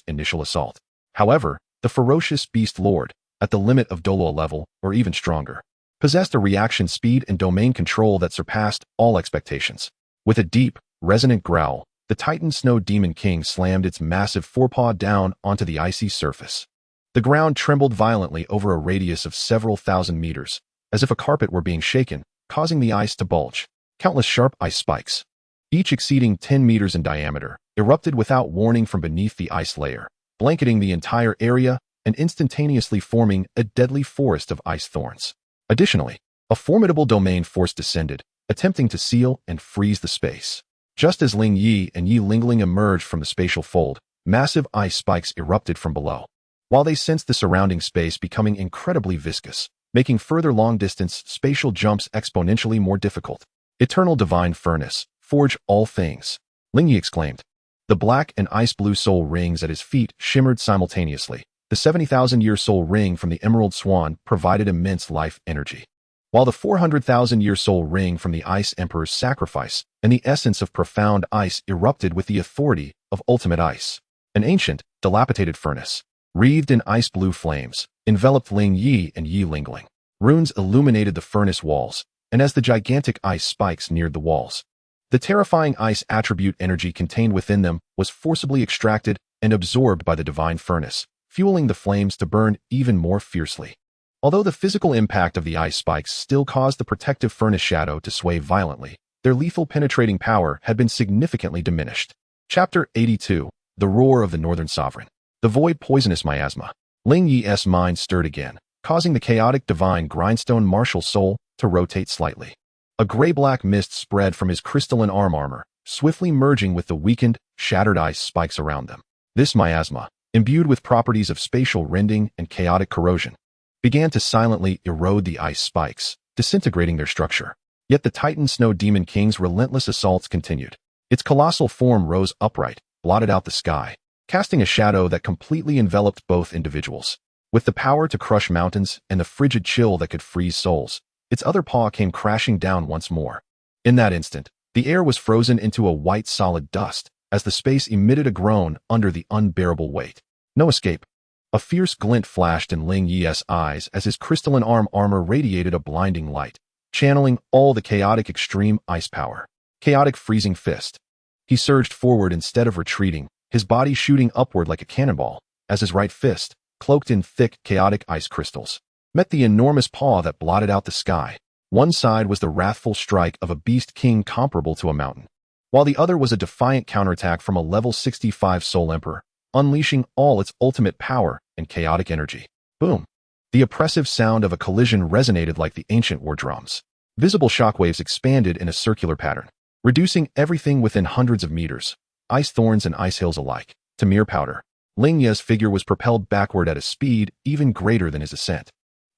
S1: initial assault. However, the ferocious Beast Lord, at the limit of Douluo level, or even stronger, possessed a reaction speed and domain control that surpassed all expectations. With a deep, resonant growl, the Titan Snow Demon King slammed its massive forepaw down onto the icy surface. The ground trembled violently over a radius of several thousand meters, as if a carpet were being shaken, causing the ice to bulge. Countless sharp ice spikes, each exceeding 10 meters in diameter, erupted without warning from beneath the ice layer, blanketing the entire area and instantaneously forming a deadly forest of ice thorns. Additionally, a formidable domain force descended, attempting to seal and freeze the space. Just as Ling Ye and Yi Lingling emerged from the spatial fold, massive ice spikes erupted from below. While they sensed the surrounding space becoming incredibly viscous, making further long-distance spatial jumps exponentially more difficult. Eternal Divine Furnace, forge all things, Ling Ye exclaimed. The black and ice-blue soul rings at his feet shimmered simultaneously. The 70,000-year soul ring from the Emerald Swan provided immense life energy, while the 400,000-year soul ring from the Ice Emperor's sacrifice and the essence of profound ice erupted with the authority of ultimate ice. An ancient, dilapidated furnace, wreathed in ice-blue flames, enveloped Ling Ye and Yi Lingling. Runes illuminated the furnace walls, and as the gigantic ice spikes neared the walls, the terrifying ice attribute energy contained within them was forcibly extracted and absorbed by the divine furnace, fueling the flames to burn even more fiercely. Although the physical impact of the ice spikes still caused the protective furnace shadow to sway violently, their lethal penetrating power had been significantly diminished. Chapter 82, The Roar of the Northern Sovereign. The void poisonous miasma. Ling Ye's mind stirred again, causing the chaotic divine grindstone martial soul to rotate slightly. A gray-black mist spread from his crystalline armor, swiftly merging with the weakened, shattered ice spikes around them. This miasma, imbued with properties of spatial rending and chaotic corrosion, began to silently erode the ice spikes, disintegrating their structure. Yet the Titan Snow Demon King's relentless assaults continued. Its colossal form rose upright, blotted out the sky, casting a shadow that completely enveloped both individuals. With the power to crush mountains and the frigid chill that could freeze souls, its other paw came crashing down once more. In that instant, the air was frozen into a white solid dust, as the space emitted a groan under the unbearable weight. No escape. A fierce glint flashed in Ling Ye's eyes as his crystalline armor radiated a blinding light, channeling all the chaotic extreme ice power. Chaotic freezing fist. He surged forward instead of retreating, his body shooting upward like a cannonball, as his right fist, cloaked in thick, chaotic ice crystals, met the enormous paw that blotted out the sky. One side was the wrathful strike of a beast king comparable to a mountain, while the other was a defiant counterattack from a level 65 Soul Emperor, unleashing all its ultimate power and chaotic energy. Boom! The oppressive sound of a collision resonated like the ancient war drums. Visible shockwaves expanded in a circular pattern, reducing everything within hundreds of meters, ice thorns and ice hills alike, to mere powder. Ling Ye's figure was propelled backward at a speed even greater than his ascent,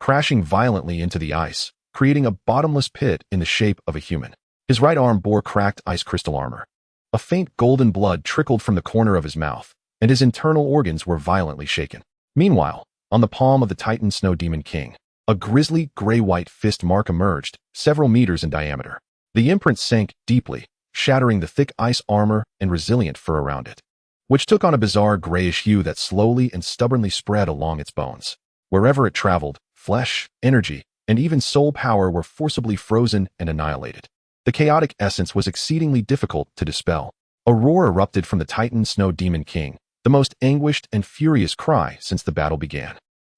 S1: crashing violently into the ice, creating a bottomless pit in the shape of a human. His right arm bore cracked ice crystal armor. A faint golden blood trickled from the corner of his mouth, and his internal organs were violently shaken. Meanwhile, on the palm of the Titan Snow Demon King, a grisly gray-white fist mark emerged, several meters in diameter. The imprint sank deeply, shattering the thick ice armor and resilient fur around it, which took on a bizarre grayish hue that slowly and stubbornly spread along its bones. Wherever it traveled, flesh, energy, and even soul power were forcibly frozen and annihilated. The chaotic essence was exceedingly difficult to dispel. A roar erupted from the Titan Snow Demon King, the most anguished and furious cry since the battle began.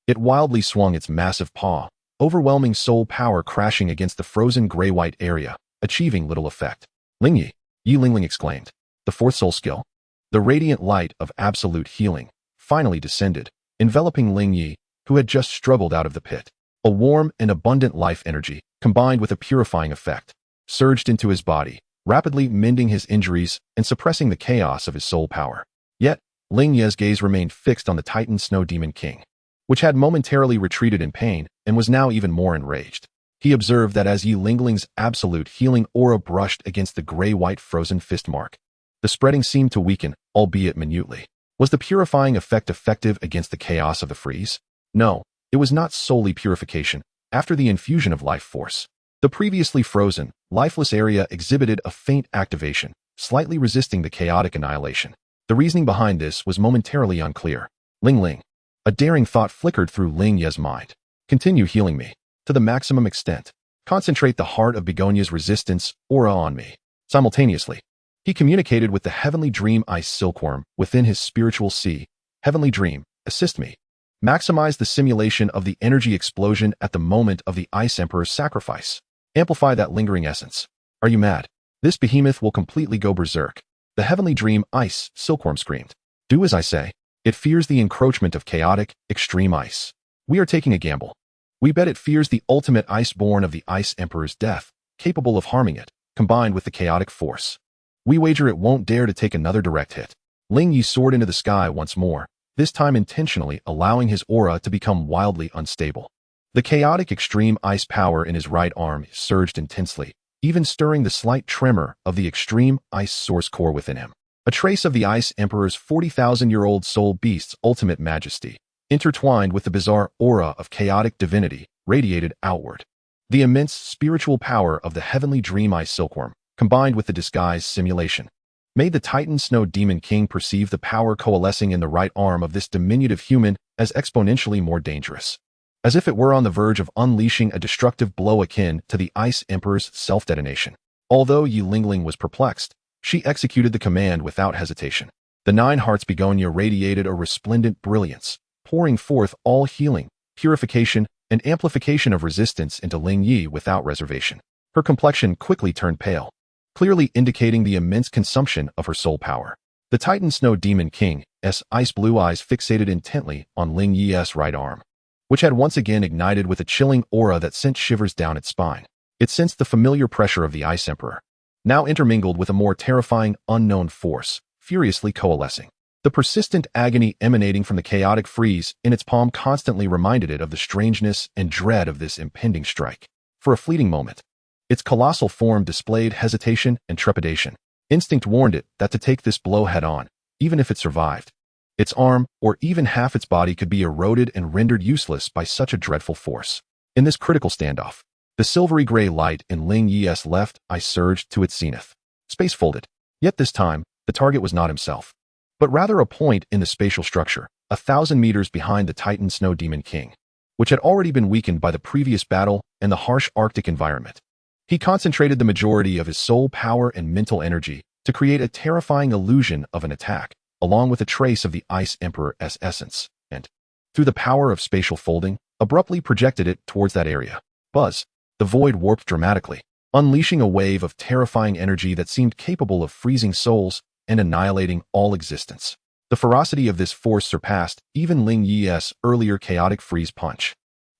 S1: It wildly swung its massive paw, overwhelming soul power crashing against the frozen gray-white area, achieving little effect. Ling Ye, Yi Lingling exclaimed. The fourth soul skill? The radiant light of absolute healing finally descended, enveloping Ling Ye, who had just struggled out of the pit. A warm and abundant life energy, combined with a purifying effect, surged into his body, rapidly mending his injuries and suppressing the chaos of his soul power. Yet, Ling Ye's gaze remained fixed on the Titan Snow Demon King, which had momentarily retreated in pain and was now even more enraged. He observed that as Yi Lingling's absolute healing aura brushed against the gray-white frozen fist mark, the spreading seemed to weaken, albeit minutely. Was the purifying effect effective against the chaos of the freeze? No, it was not solely purification. After the infusion of life force, the previously frozen, lifeless area exhibited a faint activation, slightly resisting the chaotic annihilation. The reasoning behind this was momentarily unclear. Ling. A daring thought flickered through Ling Ye's mind. Continue healing me. To the maximum extent. Concentrate the heart of Begonia's resistance aura on me. Simultaneously, he communicated with the Heavenly Dream Ice Silkworm within his spiritual sea. Heavenly Dream, assist me. Maximize the simulation of the energy explosion at the moment of the Ice Emperor's sacrifice. Amplify that lingering essence. Are you mad? This behemoth will completely go berserk. The Heavenly Dream Ice Silkworm screamed. Do as I say. It fears the encroachment of chaotic, extreme ice. We are taking a gamble. We bet it fears the ultimate iceborn of the Ice Emperor's death, capable of harming it, combined with the chaotic force. We wager it won't dare to take another direct hit. Ling Ye soared into the sky once more, this time intentionally allowing his aura to become wildly unstable. The chaotic extreme ice power in his right arm surged intensely, even stirring the slight tremor of the extreme ice source core within him. A trace of the Ice Emperor's 40,000-year-old soul beast's ultimate majesty, intertwined with the bizarre aura of chaotic divinity, radiated outward. The immense spiritual power of the Heavenly Dream Ice Silkworm, combined with the disguised simulation, made the Titan Snow Demon King perceive the power coalescing in the right arm of this diminutive human as exponentially more dangerous. As if it were on the verge of unleashing a destructive blow akin to the Ice Emperor's self-detonation. Although Yi Lingling was perplexed, she executed the command without hesitation. The Nine Hearts Begonia radiated a resplendent brilliance, pouring forth all healing, purification, and amplification of resistance into Ling Ye without reservation. Her complexion quickly turned pale, clearly indicating the immense consumption of her soul power. The Titan Snow Demon King's ice blue eyes fixated intently on Ling Ye's right arm, which had once again ignited with a chilling aura that sent shivers down its spine. It sensed the familiar pressure of the Ice Emperor, now intermingled with a more terrifying, unknown force, furiously coalescing. The persistent agony emanating from the chaotic freeze in its palm constantly reminded it of the strangeness and dread of this impending strike. For a fleeting moment, its colossal form displayed hesitation and trepidation. Instinct warned it that to take this blow head-on, even if it survived, its arm, or even half its body, could be eroded and rendered useless by such a dreadful force. In this critical standoff, the silvery gray light in Ling Ye's left eye surged to its zenith. Space folded. Yet this time, the target was not himself, but rather a point in the spatial structure, 1,000 meters behind the Titan Snow Demon King, which had already been weakened by the previous battle and the harsh Arctic environment. He concentrated the majority of his soul power and mental energy to create a terrifying illusion of an attack, along with a trace of the Ice Emperor's essence, and, through the power of spatial folding, abruptly projected it towards that area. Buzz. The void warped dramatically, unleashing a wave of terrifying energy that seemed capable of freezing souls and annihilating all existence. The ferocity of this force surpassed even Ling Ye's earlier chaotic freeze punch.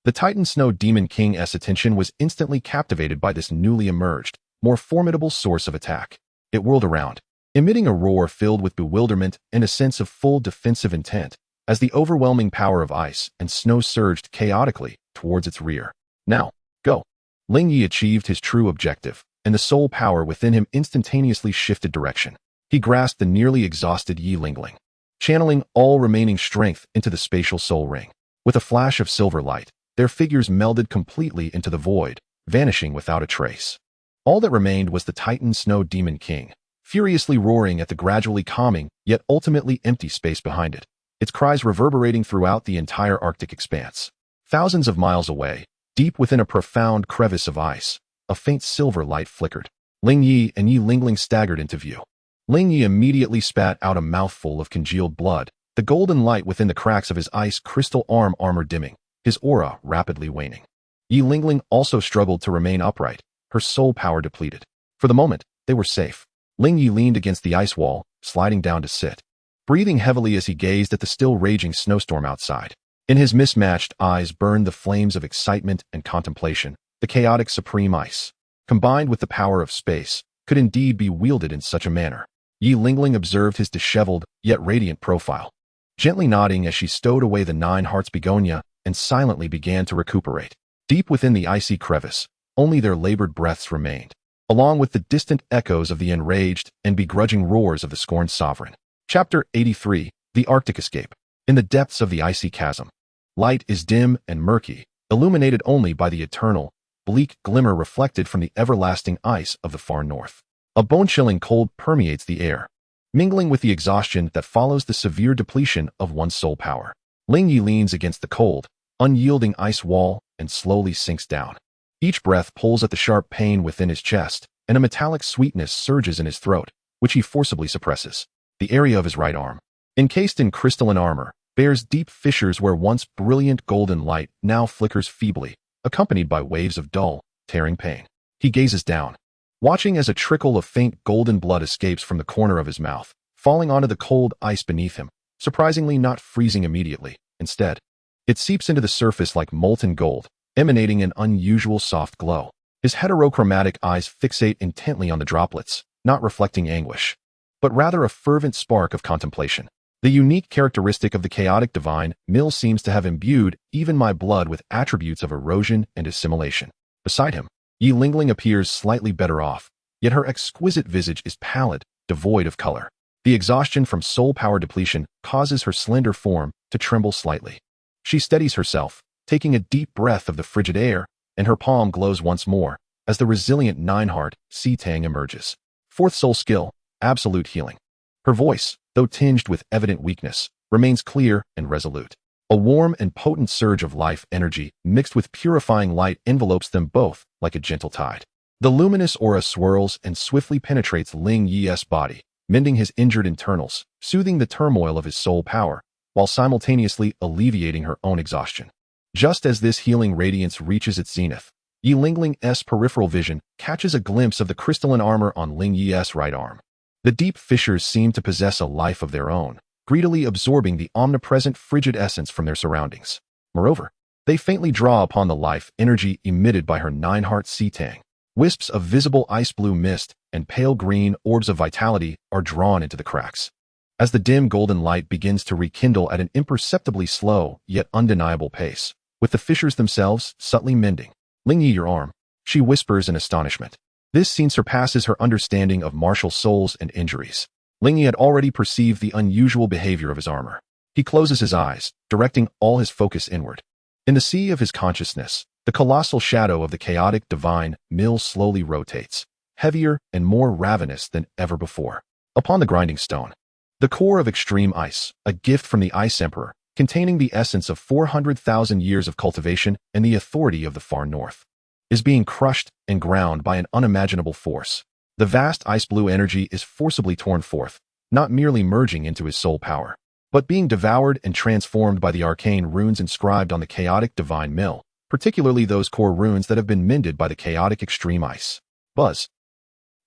S1: The Titan Snow Demon King's attention was instantly captivated by this newly emerged, more formidable source of attack. It whirled around, emitting a roar filled with bewilderment and a sense of full defensive intent, as the overwhelming power of ice and snow surged chaotically towards its rear. Now, go. Ling Ye achieved his true objective, and the soul power within him instantaneously shifted direction. He grasped the nearly exhausted Yi Lingling, channeling all remaining strength into the spatial soul ring. With a flash of silver light, their figures melded completely into the void, vanishing without a trace. All that remained was the Titan Snow Demon King, furiously roaring at the gradually calming, yet ultimately empty space behind it, its cries reverberating throughout the entire Arctic expanse. Thousands of miles away, deep within a profound crevice of ice, a faint silver light flickered. Ling Ye and Yi Lingling staggered into view. Ling Ye immediately spat out a mouthful of congealed blood, the golden light within the cracks of his ice crystal arm armor dimming, his aura rapidly waning. Yi Lingling also struggled to remain upright, her soul power depleted. For the moment, they were safe. Ling Ye leaned against the ice wall, sliding down to sit, breathing heavily as he gazed at the still raging snowstorm outside. In his mismatched eyes burned the flames of excitement and contemplation. The chaotic supreme ice, combined with the power of space, could indeed be wielded in such a manner. Yi Lingling observed his disheveled, yet radiant profile, gently nodding as she stowed away the Nine Hearts Begonia and silently began to recuperate. Deep within the icy crevice, only their labored breaths remained, along with the distant echoes of the enraged and begrudging roars of the scorned sovereign. Chapter 83, The Arctic Escape. In the depths of the icy chasm, light is dim and murky, illuminated only by the eternal, bleak glimmer reflected from the everlasting ice of the far north. A bone-chilling cold permeates the air, mingling with the exhaustion that follows the severe depletion of one's soul power. Ling Ye leans against the cold, unyielding ice wall and slowly sinks down. Each breath pulls at the sharp pain within his chest, and a metallic sweetness surges in his throat, which he forcibly suppresses. The area of his right arm, encased in crystalline armor, bears deep fissures where once brilliant golden light now flickers feebly, accompanied by waves of dull, tearing pain. He gazes down, watching as a trickle of faint golden blood escapes from the corner of his mouth, falling onto the cold ice beneath him, surprisingly not freezing immediately. Instead, it seeps into the surface like molten gold, emanating an unusual soft glow. His heterochromatic eyes fixate intently on the droplets, not reflecting anguish, but rather a fervent spark of contemplation. The unique characteristic of the chaotic divine mill seems to have imbued even my blood with attributes of erosion and assimilation. Beside him, Yi Lingling appears slightly better off, yet her exquisite visage is pallid, devoid of color. The exhaustion from soul power depletion causes her slender form to tremble slightly. She steadies herself, taking a deep breath of the frigid air, and her palm glows once more as the resilient nine-heart Si Tang emerges. Fourth soul skill, absolute healing. Her voice, though tinged with evident weakness, remains clear and resolute. A warm and potent surge of life energy mixed with purifying light envelopes them both like a gentle tide. The luminous aura swirls and swiftly penetrates Ling Ye's body, mending his injured internals, soothing the turmoil of his soul power, while simultaneously alleviating her own exhaustion. Just as this healing radiance reaches its zenith, Yi Lingling's peripheral vision catches a glimpse of the crystalline armor on Ling Ye's right arm. The deep fissures seem to possess a life of their own, greedily absorbing the omnipresent frigid essence from their surroundings. Moreover, they faintly draw upon the life energy emitted by her nine-heart Si Tang. Wisps of visible ice-blue mist and pale green orbs of vitality are drawn into the cracks. As the dim golden light begins to rekindle at an imperceptibly slow yet undeniable pace, with the fissures themselves subtly mending. Ling Ye, your arm, she whispers in astonishment. This scene surpasses her understanding of martial souls and injuries. Ling Ye had already perceived the unusual behavior of his armor. He closes his eyes, directing all his focus inward. In the sea of his consciousness, the colossal shadow of the chaotic divine mill slowly rotates, heavier and more ravenous than ever before. Upon the grinding stone, the core of extreme ice, a gift from the Ice Emperor, containing the essence of 400,000 years of cultivation and the authority of the far north, is being crushed and ground by an unimaginable force. The vast ice-blue energy is forcibly torn forth, not merely merging into his soul power, but being devoured and transformed by the arcane runes inscribed on the chaotic divine mill, particularly those core runes that have been mended by the chaotic extreme ice. Buzz.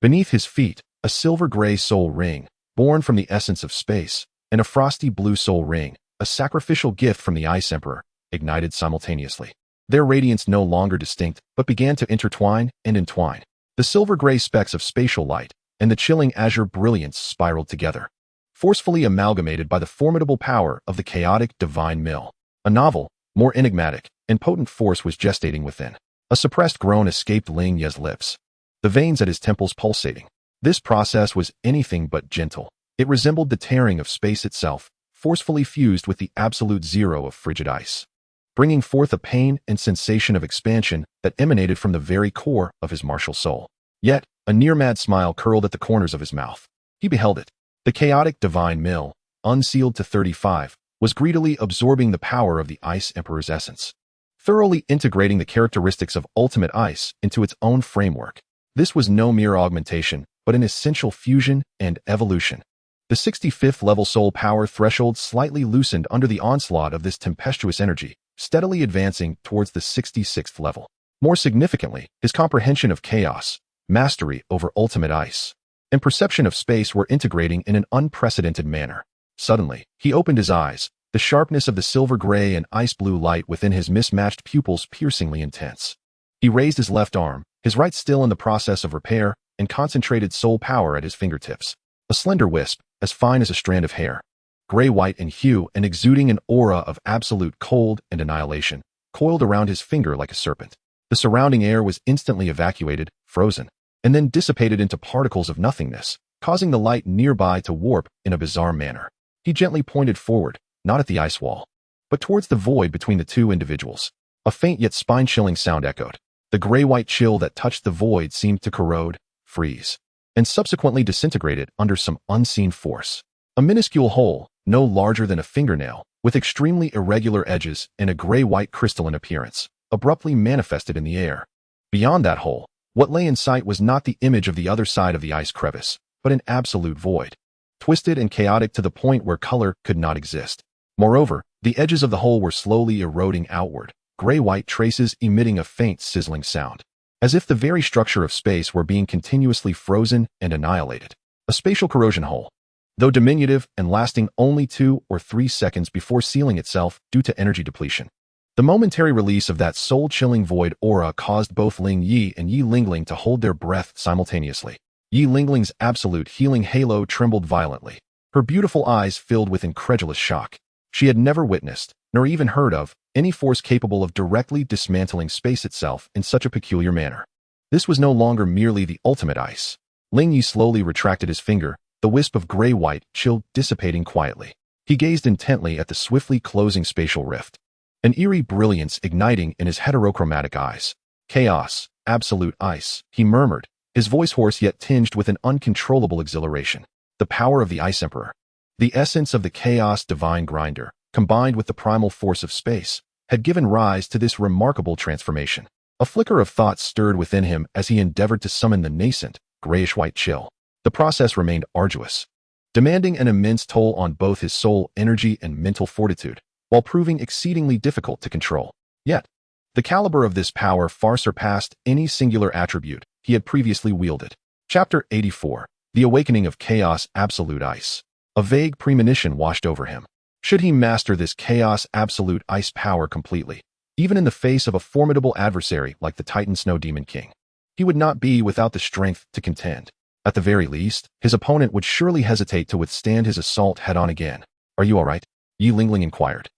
S1: Beneath his feet, a silver-gray soul ring, born from the essence of space, and a frosty blue soul ring, a sacrificial gift from the Ice Emperor, ignited simultaneously. Their radiance no longer distinct, but began to intertwine and entwine. The silver-gray specks of spatial light and the chilling azure brilliance spiraled together, forcefully amalgamated by the formidable power of the chaotic divine mill. A novel, more enigmatic, and potent force was gestating within. A suppressed groan escaped Ling Ye's lips, the veins at his temples pulsating. This process was anything but gentle. It resembled the tearing of space itself, forcefully fused with the absolute zero of frigid ice, bringing forth a pain and sensation of expansion that emanated from the very core of his martial soul. Yet, a near-mad smile curled at the corners of his mouth. He beheld it. The chaotic divine mill, unsealed to 35, was greedily absorbing the power of the Ice Emperor's essence, thoroughly integrating the characteristics of ultimate ice into its own framework. This was no mere augmentation, but an essential fusion and evolution. The 65th level soul power threshold slightly loosened under the onslaught of this tempestuous energy, steadily advancing towards the 66th level. More significantly, his comprehension of chaos, mastery over ultimate ice, and perception of space were integrating in an unprecedented manner. Suddenly, he opened his eyes, the sharpness of the silver-gray and ice-blue light within his mismatched pupils piercingly intense. He raised his left arm, his right still in the process of repair, and concentrated soul power at his fingertips. A slender wisp, as fine as a strand of hair, gray-white in hue and exuding an aura of absolute cold and annihilation, coiled around his finger like a serpent. The surrounding air was instantly evacuated, frozen, and then dissipated into particles of nothingness, causing the light nearby to warp in a bizarre manner. He gently pointed forward, not at the ice wall, but towards the void between the two individuals. A faint yet spine-chilling sound echoed. The gray-white chill that touched the void seemed to corrode, freeze, and subsequently disintegrated under some unseen force. A minuscule hole, no larger than a fingernail, with extremely irregular edges and a gray-white crystalline appearance, abruptly manifested in the air. Beyond that hole, what lay in sight was not the image of the other side of the ice crevice, but an absolute void, twisted and chaotic to the point where color could not exist. Moreover, the edges of the hole were slowly eroding outward, gray-white traces emitting a faint sizzling sound, as if the very structure of space were being continuously frozen and annihilated. A spatial corrosion hole, though diminutive and lasting only 2 or 3 seconds before sealing itself due to energy depletion. The momentary release of that soul-chilling void aura caused both Ling Ye and Yi Lingling to hold their breath simultaneously. Yi Lingling's absolute healing halo trembled violently. Her beautiful eyes filled with incredulous shock. She had never witnessed, nor even heard of, any force capable of directly dismantling space itself in such a peculiar manner. This was no longer merely the ultimate ice. Ling Ye slowly retracted his finger, the wisp of gray-white chill dissipating quietly. He gazed intently at the swiftly closing spatial rift, an eerie brilliance igniting in his heterochromatic eyes. Chaos, absolute ice, he murmured, his voice hoarse yet tinged with an uncontrollable exhilaration. The power of the Ice Emperor. The essence of the chaos divine grinder, combined with the primal force of space, had given rise to this remarkable transformation. A flicker of thought stirred within him as he endeavored to summon the nascent, grayish-white chill. The process remained arduous, demanding an immense toll on both his soul energy and mental fortitude, while proving exceedingly difficult to control. Yet, the caliber of this power far surpassed any singular attribute he had previously wielded. Chapter 84. The Awakening of Chaos Absolute Ice. A vague premonition washed over him. Should he master this chaos absolute ice power completely, even in the face of a formidable adversary like the Titan Snow Demon King, he would not be without the strength to contend. At the very least, his opponent would surely hesitate to withstand his assault head-on again. "Are you all right?" Yi Lingling inquired,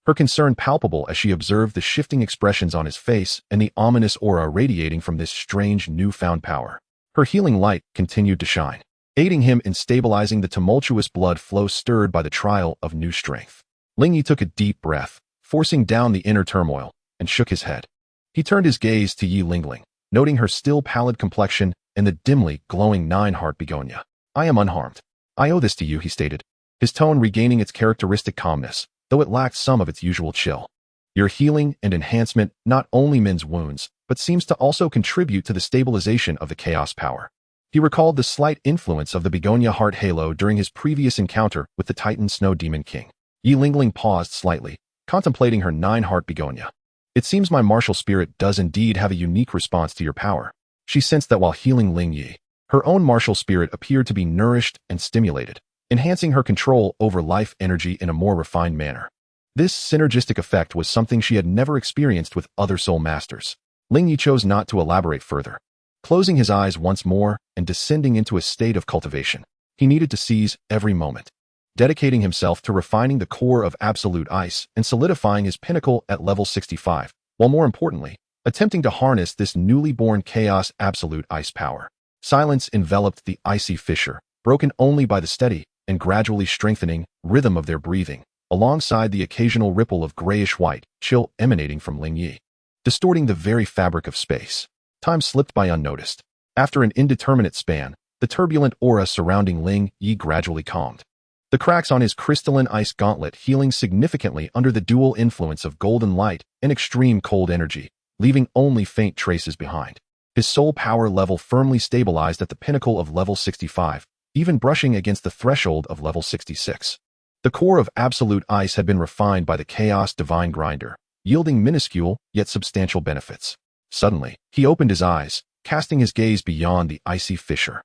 S1: her concern palpable as she observed the shifting expressions on his face and the ominous aura radiating from this strange newfound power. Her healing light continued to shine, aiding him in stabilizing the tumultuous blood flow stirred by the trial of new strength. Ling Ye took a deep breath, forcing down the inner turmoil, and shook his head. He turned his gaze to Yi Lingling, noting her still pallid complexion and the dimly glowing 9-heart begonia. "I am unharmed. I owe this to you," he stated, his tone regaining its characteristic calmness, though it lacked some of its usual chill. "Your healing and enhancement not only mends wounds, but seems to also contribute to the stabilization of the chaos power." He recalled the slight influence of the begonia heart halo during his previous encounter with the Titan Snow Demon King. Yi Lingling paused slightly, contemplating her 9-heart begonia. "It seems my martial spirit does indeed have a unique response to your power." She sensed that while healing Ling Ye, her own martial spirit appeared to be nourished and stimulated, enhancing her control over life energy in a more refined manner. This synergistic effect was something she had never experienced with other soul masters. Ling Ye chose not to elaborate further. Closing his eyes once more and descending into a state of cultivation, he needed to seize every moment, dedicating himself to refining the core of absolute ice and solidifying his pinnacle at level 65, while more importantly, attempting to harness this newly born chaos absolute ice power. Silence enveloped the icy fissure, broken only by the steady and gradually strengthening rhythm of their breathing, alongside the occasional ripple of grayish-white chill emanating from Ling Ye, distorting the very fabric of space. Time slipped by unnoticed. After an indeterminate span, the turbulent aura surrounding Ling Ye gradually calmed, the cracks on his crystalline ice gauntlet healing significantly under the dual influence of golden light and extreme cold energy, leaving only faint traces behind. His soul power level firmly stabilized at the pinnacle of level 65, even brushing against the threshold of level 66. The core of absolute ice had been refined by the chaos divine grinder, yielding minuscule yet substantial benefits. Suddenly, he opened his eyes, casting his gaze beyond the icy fissure.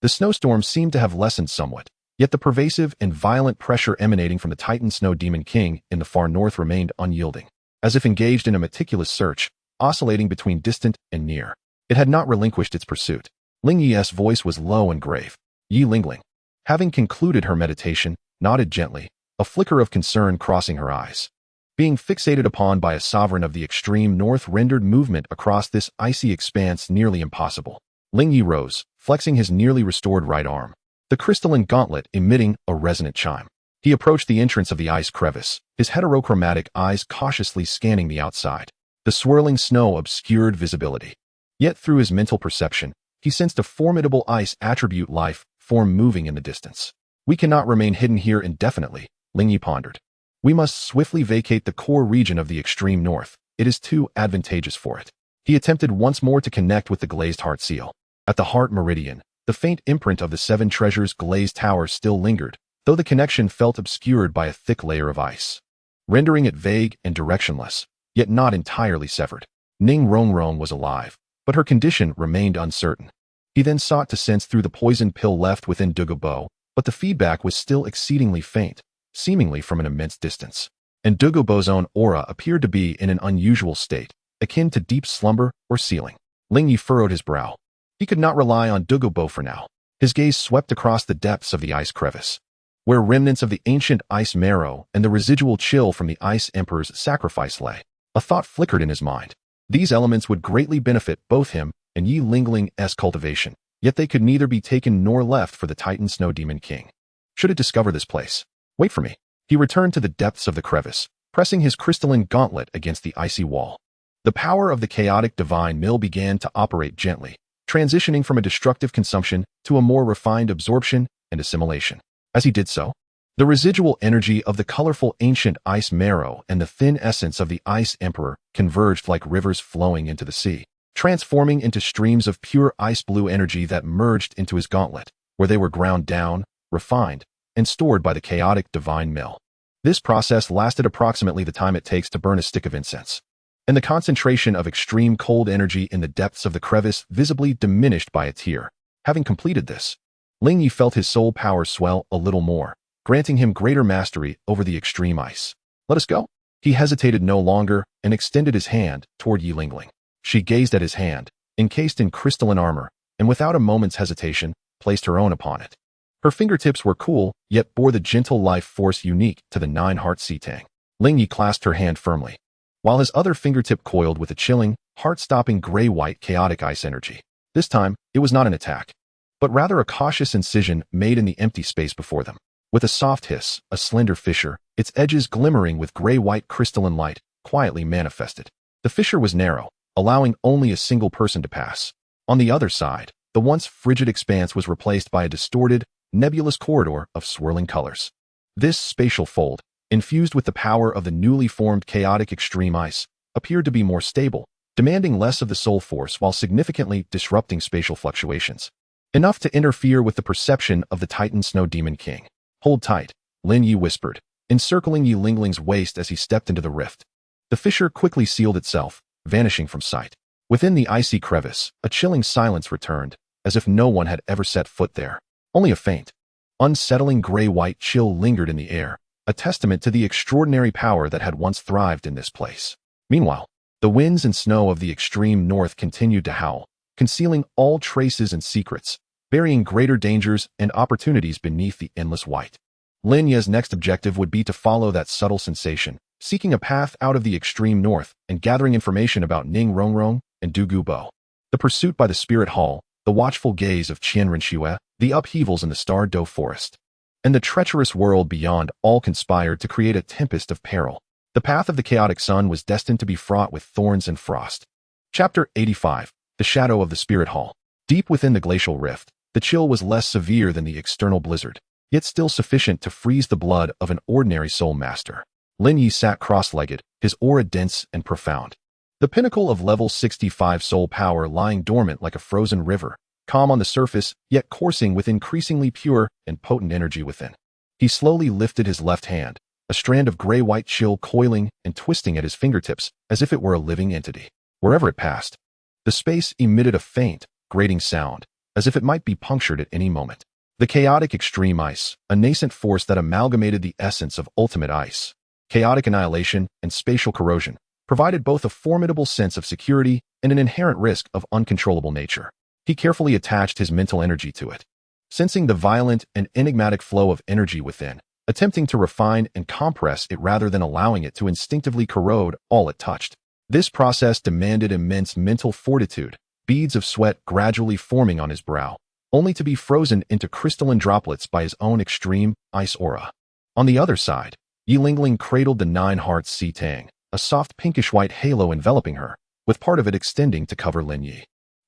S1: The snowstorm seemed to have lessened somewhat, yet the pervasive and violent pressure emanating from the Titan Snow Demon King in the far north remained unyielding, as if engaged in a meticulous search, oscillating between distant and near. It had not relinquished its pursuit. Ling Ye's voice was low and grave. Yi Lingling, having concluded her meditation, nodded gently, a flicker of concern crossing her eyes. Being fixated upon by a sovereign of the extreme north rendered movement across this icy expanse nearly impossible. Ling Ye rose, flexing his nearly restored right arm, the crystalline gauntlet emitting a resonant chime. He approached the entrance of the ice crevice, his heterochromatic eyes cautiously scanning the outside. The swirling snow obscured visibility. Yet through his mental perception, He sensed a formidable ice attribute life form moving in the distance. We cannot remain hidden here indefinitely, Ling Ye pondered. We must swiftly vacate the core region of the extreme north. It is too advantageous for it. He attempted once more to connect with the glazed heart seal. At the heart meridian, the faint imprint of the seven treasures glazed tower still lingered, though the connection felt obscured by a thick layer of ice, rendering it vague and directionless, yet not entirely severed. Ning Rongrong was alive, but her condition remained uncertain. He then sought to sense through the poison pill left within Douluo, but the feedback was still exceedingly faint, seemingly from an immense distance. And Douluo's own aura appeared to be in an unusual state, akin to deep slumber or sealing. Ling Ye furrowed his brow. He could not rely on Douluo for now. His gaze swept across the depths of the ice crevice, where remnants of the ancient ice marrow and the residual chill from the Ice Emperor's sacrifice lay. A thought flickered in his mind. These elements would greatly benefit both him and Yi Lingling's cultivation, yet they could neither be taken nor left for the Titan Snow Demon King. Should it discover this place? Wait for me. He returned to the depths of the crevice, pressing his crystalline gauntlet against the icy wall. The power of the chaotic divine mill began to operate gently, transitioning from a destructive consumption to a more refined absorption and assimilation. As he did so, the residual energy of the colorful ancient ice marrow and the thin essence of the Ice Emperor converged like rivers flowing into the sea, transforming into streams of pure ice blue energy that merged into his gauntlet, where they were ground down, refined, and stored by the chaotic divine mill. This process lasted approximately the time it takes to burn a stick of incense, and the concentration of extreme cold energy in the depths of the crevice visibly diminished by a tear. Having completed this, Ling Ye felt his soul power swell a little more, granting him greater mastery over the extreme ice. Let us go. He hesitated no longer and extended his hand toward Yi Lingling. She gazed at his hand, encased in crystalline armor, and without a moment's hesitation, placed her own upon it. Her fingertips were cool, yet bore the gentle life force unique to the nine-heart sea tang. Ling Ye clasped her hand firmly, while his other fingertip coiled with a chilling, heart-stopping gray-white chaotic ice energy. This time, it was not an attack, but rather a cautious incision made in the empty space before them. With a soft hiss, a slender fissure, its edges glimmering with gray-white crystalline light, quietly manifested. The fissure was narrow, allowing only a single person to pass. On the other side, the once frigid expanse was replaced by a distorted, nebulous corridor of swirling colors. This spatial fold, infused with the power of the newly formed chaotic extreme ice, appeared to be more stable, demanding less of the soul force while significantly disrupting spatial fluctuations, enough to interfere with the perception of the Titan Snow Demon King. Hold tight, Lin Yi whispered, encircling Yi Lingling's waist as he stepped into the rift. The fissure quickly sealed itself, vanishing from sight. Within the icy crevice, a chilling silence returned, as if no one had ever set foot there. Only a faint, unsettling gray-white chill lingered in the air, a testament to the extraordinary power that had once thrived in this place. Meanwhile, the winds and snow of the extreme north continued to howl, concealing all traces and secrets, burying greater dangers and opportunities beneath the endless white. Lin Ye's next objective would be to follow that subtle sensation, seeking a path out of the extreme north and gathering information about Ning Rongrong and Douluo. The pursuit by the Spirit Hall, the watchful gaze of Qian Renxue, the upheavals in the Star Doe Forest, and the treacherous world beyond all conspired to create a tempest of peril. The path of the chaotic sun was destined to be fraught with thorns and frost. Chapter 85. The Shadow of the Spirit Hall. Deep within the glacial rift, the chill was less severe than the external blizzard, yet still sufficient to freeze the blood of an ordinary soul master. Lin Ye sat cross-legged, his aura dense and profound. The pinnacle of level 65 soul power lying dormant like a frozen river, calm on the surface, yet coursing with increasingly pure and potent energy within. He slowly lifted his left hand, a strand of gray-white chill coiling and twisting at his fingertips as if it were a living entity. Wherever it passed, the space emitted a faint, grating sound, as if it might be punctured at any moment. The chaotic extreme ice, a nascent force that amalgamated the essence of ultimate ice, chaotic annihilation, and spatial corrosion, provided both a formidable sense of security and an inherent risk of uncontrollable nature. He carefully attached his mental energy to it, sensing the violent and enigmatic flow of energy within, attempting to refine and compress it rather than allowing it to instinctively corrode all it touched. This process demanded immense mental fortitude, beads of sweat gradually forming on his brow, only to be frozen into crystalline droplets by his own extreme ice aura. On the other side, Yi Lingling cradled the Nine Hearts Sea Tang, a soft pinkish-white halo enveloping her, with part of it extending to cover Lin Ye.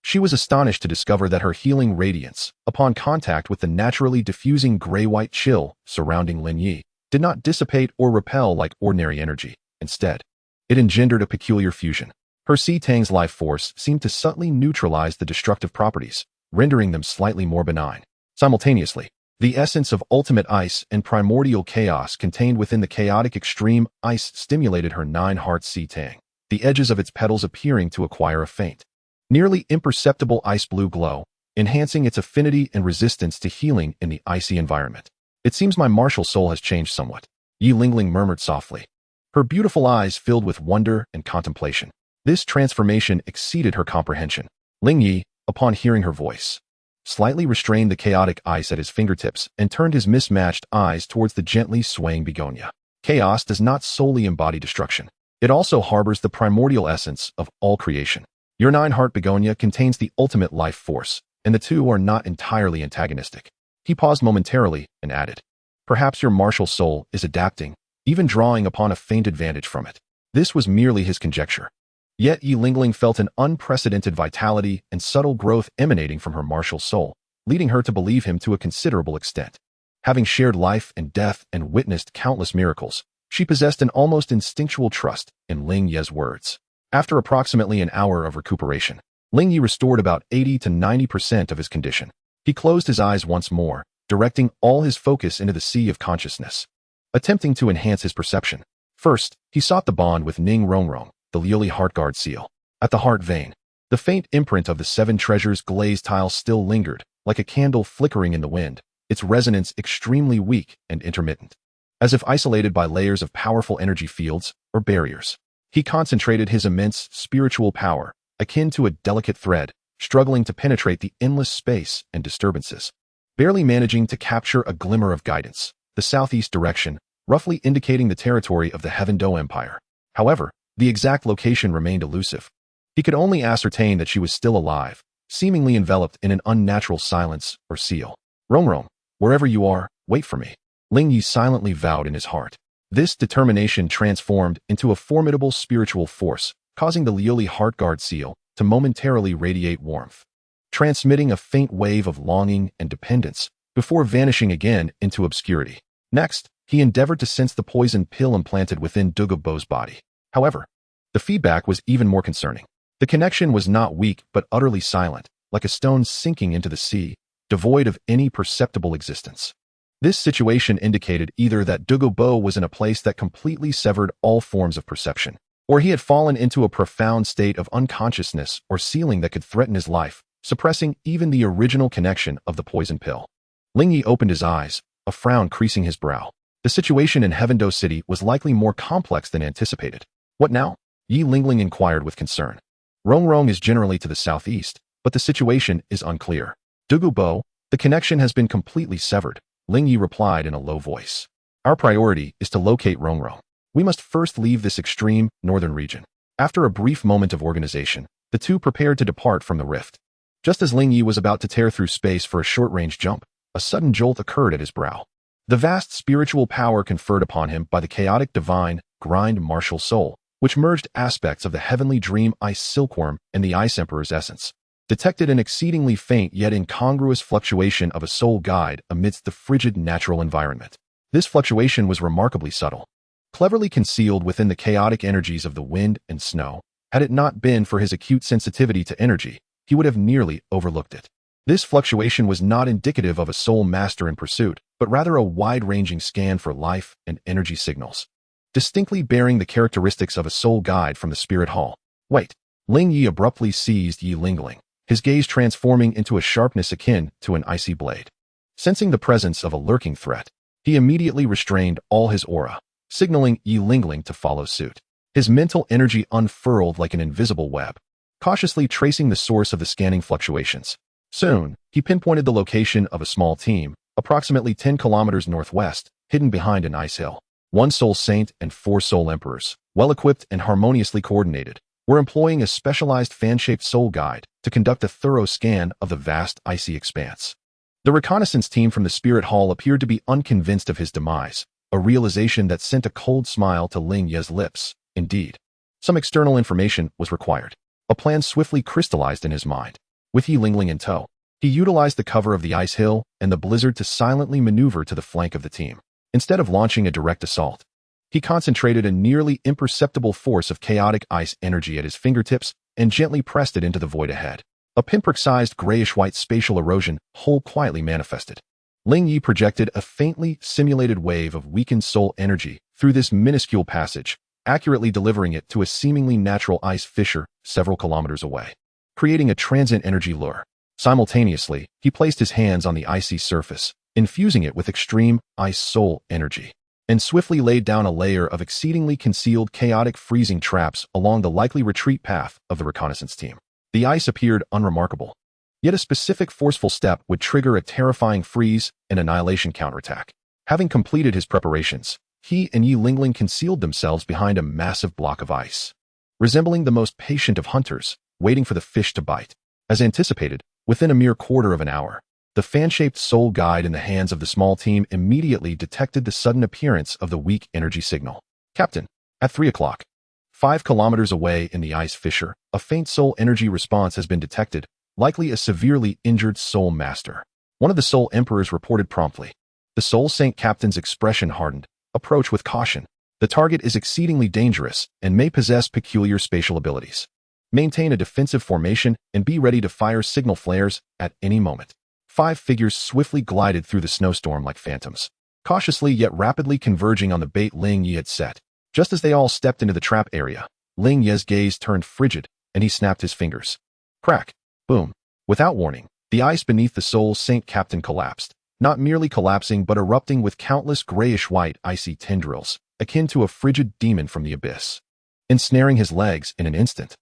S1: She was astonished to discover that her healing radiance, upon contact with the naturally diffusing gray-white chill surrounding Ling Ye, did not dissipate or repel like ordinary energy. Instead, it engendered a peculiar fusion. Her Si Tang's life force seemed to subtly neutralize the destructive properties, rendering them slightly more benign. Simultaneously, the essence of ultimate ice and primordial chaos contained within the chaotic extreme ice stimulated her 9-heart Si Tang, the edges of its petals appearing to acquire a faint, nearly imperceptible ice-blue glow, enhancing its affinity and resistance to healing in the icy environment. It seems my martial soul has changed somewhat, Yi Lingling murmured softly. Her beautiful eyes filled with wonder and contemplation. This transformation exceeded her comprehension. Ling Ye, upon hearing her voice, slightly restrained the chaotic ice at his fingertips and turned his mismatched eyes towards the gently swaying begonia. Chaos does not solely embody destruction. It also harbors the primordial essence of all creation. Your 9-heart begonia contains the ultimate life force, and the two are not entirely antagonistic. He paused momentarily and added, perhaps your martial soul is adapting, even drawing upon a faint advantage from it. This was merely his conjecture. Yet Yi Lingling felt an unprecedented vitality and subtle growth emanating from her martial soul, leading her to believe him to a considerable extent. Having shared life and death and witnessed countless miracles, she possessed an almost instinctual trust in Ling Ye's words. After approximately an hour of recuperation, Ling Ye restored about 80 to 90% of his condition. He closed his eyes once more, directing all his focus into the sea of consciousness, attempting to enhance his perception. First, he sought the bond with Ning Rongrong, the Liuli Heartguard seal. At the heart vein, the faint imprint of the 7 treasures glazed tile still lingered, like a candle flickering in the wind, its resonance extremely weak and intermittent, as if isolated by layers of powerful energy fields or barriers. He concentrated his immense spiritual power, akin to a delicate thread, struggling to penetrate the endless space and disturbances, barely managing to capture a glimmer of guidance, the southeast direction, roughly indicating the territory of the Heaven Do Empire. However, the exact location remained elusive. He could only ascertain that she was still alive, seemingly enveloped in an unnatural silence or seal. Rongrong, wherever you are, wait for me. Ling Ye silently vowed in his heart. This determination transformed into a formidable spiritual force, causing the Liuli Heartguard seal to momentarily radiate warmth, transmitting a faint wave of longing and dependence before vanishing again into obscurity. Next, he endeavored to sense the poison pill implanted within Douluo's body. However, the feedback was even more concerning. The connection was not weak but utterly silent, like a stone sinking into the sea, devoid of any perceptible existence. This situation indicated either that Douluo was in a place that completely severed all forms of perception, or he had fallen into a profound state of unconsciousness or sealing that could threaten his life, suppressing even the original connection of the poison pill. Ling Ye opened his eyes, a frown creasing his brow. The situation in Heaven Do City was likely more complex than anticipated. What now? Yi Lingling inquired with concern. Rongrong is generally to the southeast, but the situation is unclear. Douluo, the connection has been completely severed, Ling Ye replied in a low voice. Our priority is to locate Rongrong. We must first leave this extreme northern region. After a brief moment of organization, the two prepared to depart from the rift. Just as Ling Ye was about to tear through space for a short-range jump, a sudden jolt occurred at his brow. The vast spiritual power conferred upon him by the chaotic divine, grind martial soul, which merged aspects of the heavenly dream ice silkworm and the ice emperor's essence, detected an exceedingly faint yet incongruous fluctuation of a soul guide amidst the frigid natural environment. This fluctuation was remarkably subtle, cleverly concealed within the chaotic energies of the wind and snow. Had it not been for his acute sensitivity to energy, he would have nearly overlooked it. This fluctuation was not indicative of a soul master in pursuit, but rather a wide-ranging scan for life and energy signals, distinctly bearing the characteristics of a soul guide from the spirit hall. Wait! Ling Ye abruptly seized Yi Lingling, his gaze transforming into a sharpness akin to an icy blade. Sensing the presence of a lurking threat, he immediately restrained all his aura, signaling Yi Lingling to follow suit. His mental energy unfurled like an invisible web, cautiously tracing the source of the scanning fluctuations. Soon, he pinpointed the location of a small team, approximately 10 kilometers northwest, hidden behind an ice hill. 1 soul saint and 4 soul emperors, well-equipped and harmoniously coordinated, were employing a specialized fan-shaped soul guide to conduct a thorough scan of the vast icy expanse. The reconnaissance team from the spirit hall appeared to be unconvinced of his demise, a realization that sent a cold smile to Ling Ye's lips. Indeed, some external information was required. A plan swiftly crystallized in his mind. With Yi Lingling in tow, he utilized the cover of the ice hill and the blizzard to silently maneuver to the flank of the team. Instead of launching a direct assault, he concentrated a nearly imperceptible force of chaotic ice energy at his fingertips and gently pressed it into the void ahead. A pinprick-sized grayish-white spatial erosion hole quietly manifested. Ling Ye projected a faintly simulated wave of weakened soul energy through this minuscule passage, accurately delivering it to a seemingly natural ice fissure several kilometers away, creating a transient energy lure. Simultaneously, he placed his hands on the icy surface, infusing it with extreme ice soul energy, and swiftly laid down a layer of exceedingly concealed chaotic freezing traps along the likely retreat path of the reconnaissance team. The ice appeared unremarkable, yet a specific forceful step would trigger a terrifying freeze and annihilation counterattack. Having completed his preparations, he and Yi Lingling concealed themselves behind a massive block of ice, resembling the most patient of hunters, waiting for the fish to bite. As anticipated, within a mere quarter of an hour, the fan-shaped soul guide in the hands of the small team immediately detected the sudden appearance of the weak energy signal. Captain, at 3 o'clock. 5 kilometers away in the ice fissure, a faint soul energy response has been detected, likely a severely injured soul master. One of the soul emperors reported promptly. The soul saint captain's expression hardened. Approach with caution. The target is exceedingly dangerous and may possess peculiar spatial abilities. Maintain a defensive formation and be ready to fire signal flares at any moment. 5 figures swiftly glided through the snowstorm like phantoms, cautiously yet rapidly converging on the bait Ling Ye had set. Just as they all stepped into the trap area, Ling Ye's gaze turned frigid, and he snapped his fingers. Crack! Boom! Without warning, the ice beneath the soul saint captain collapsed, not merely collapsing but erupting with countless grayish-white icy tendrils, akin to a frigid demon from the abyss, ensnaring his legs in an instant.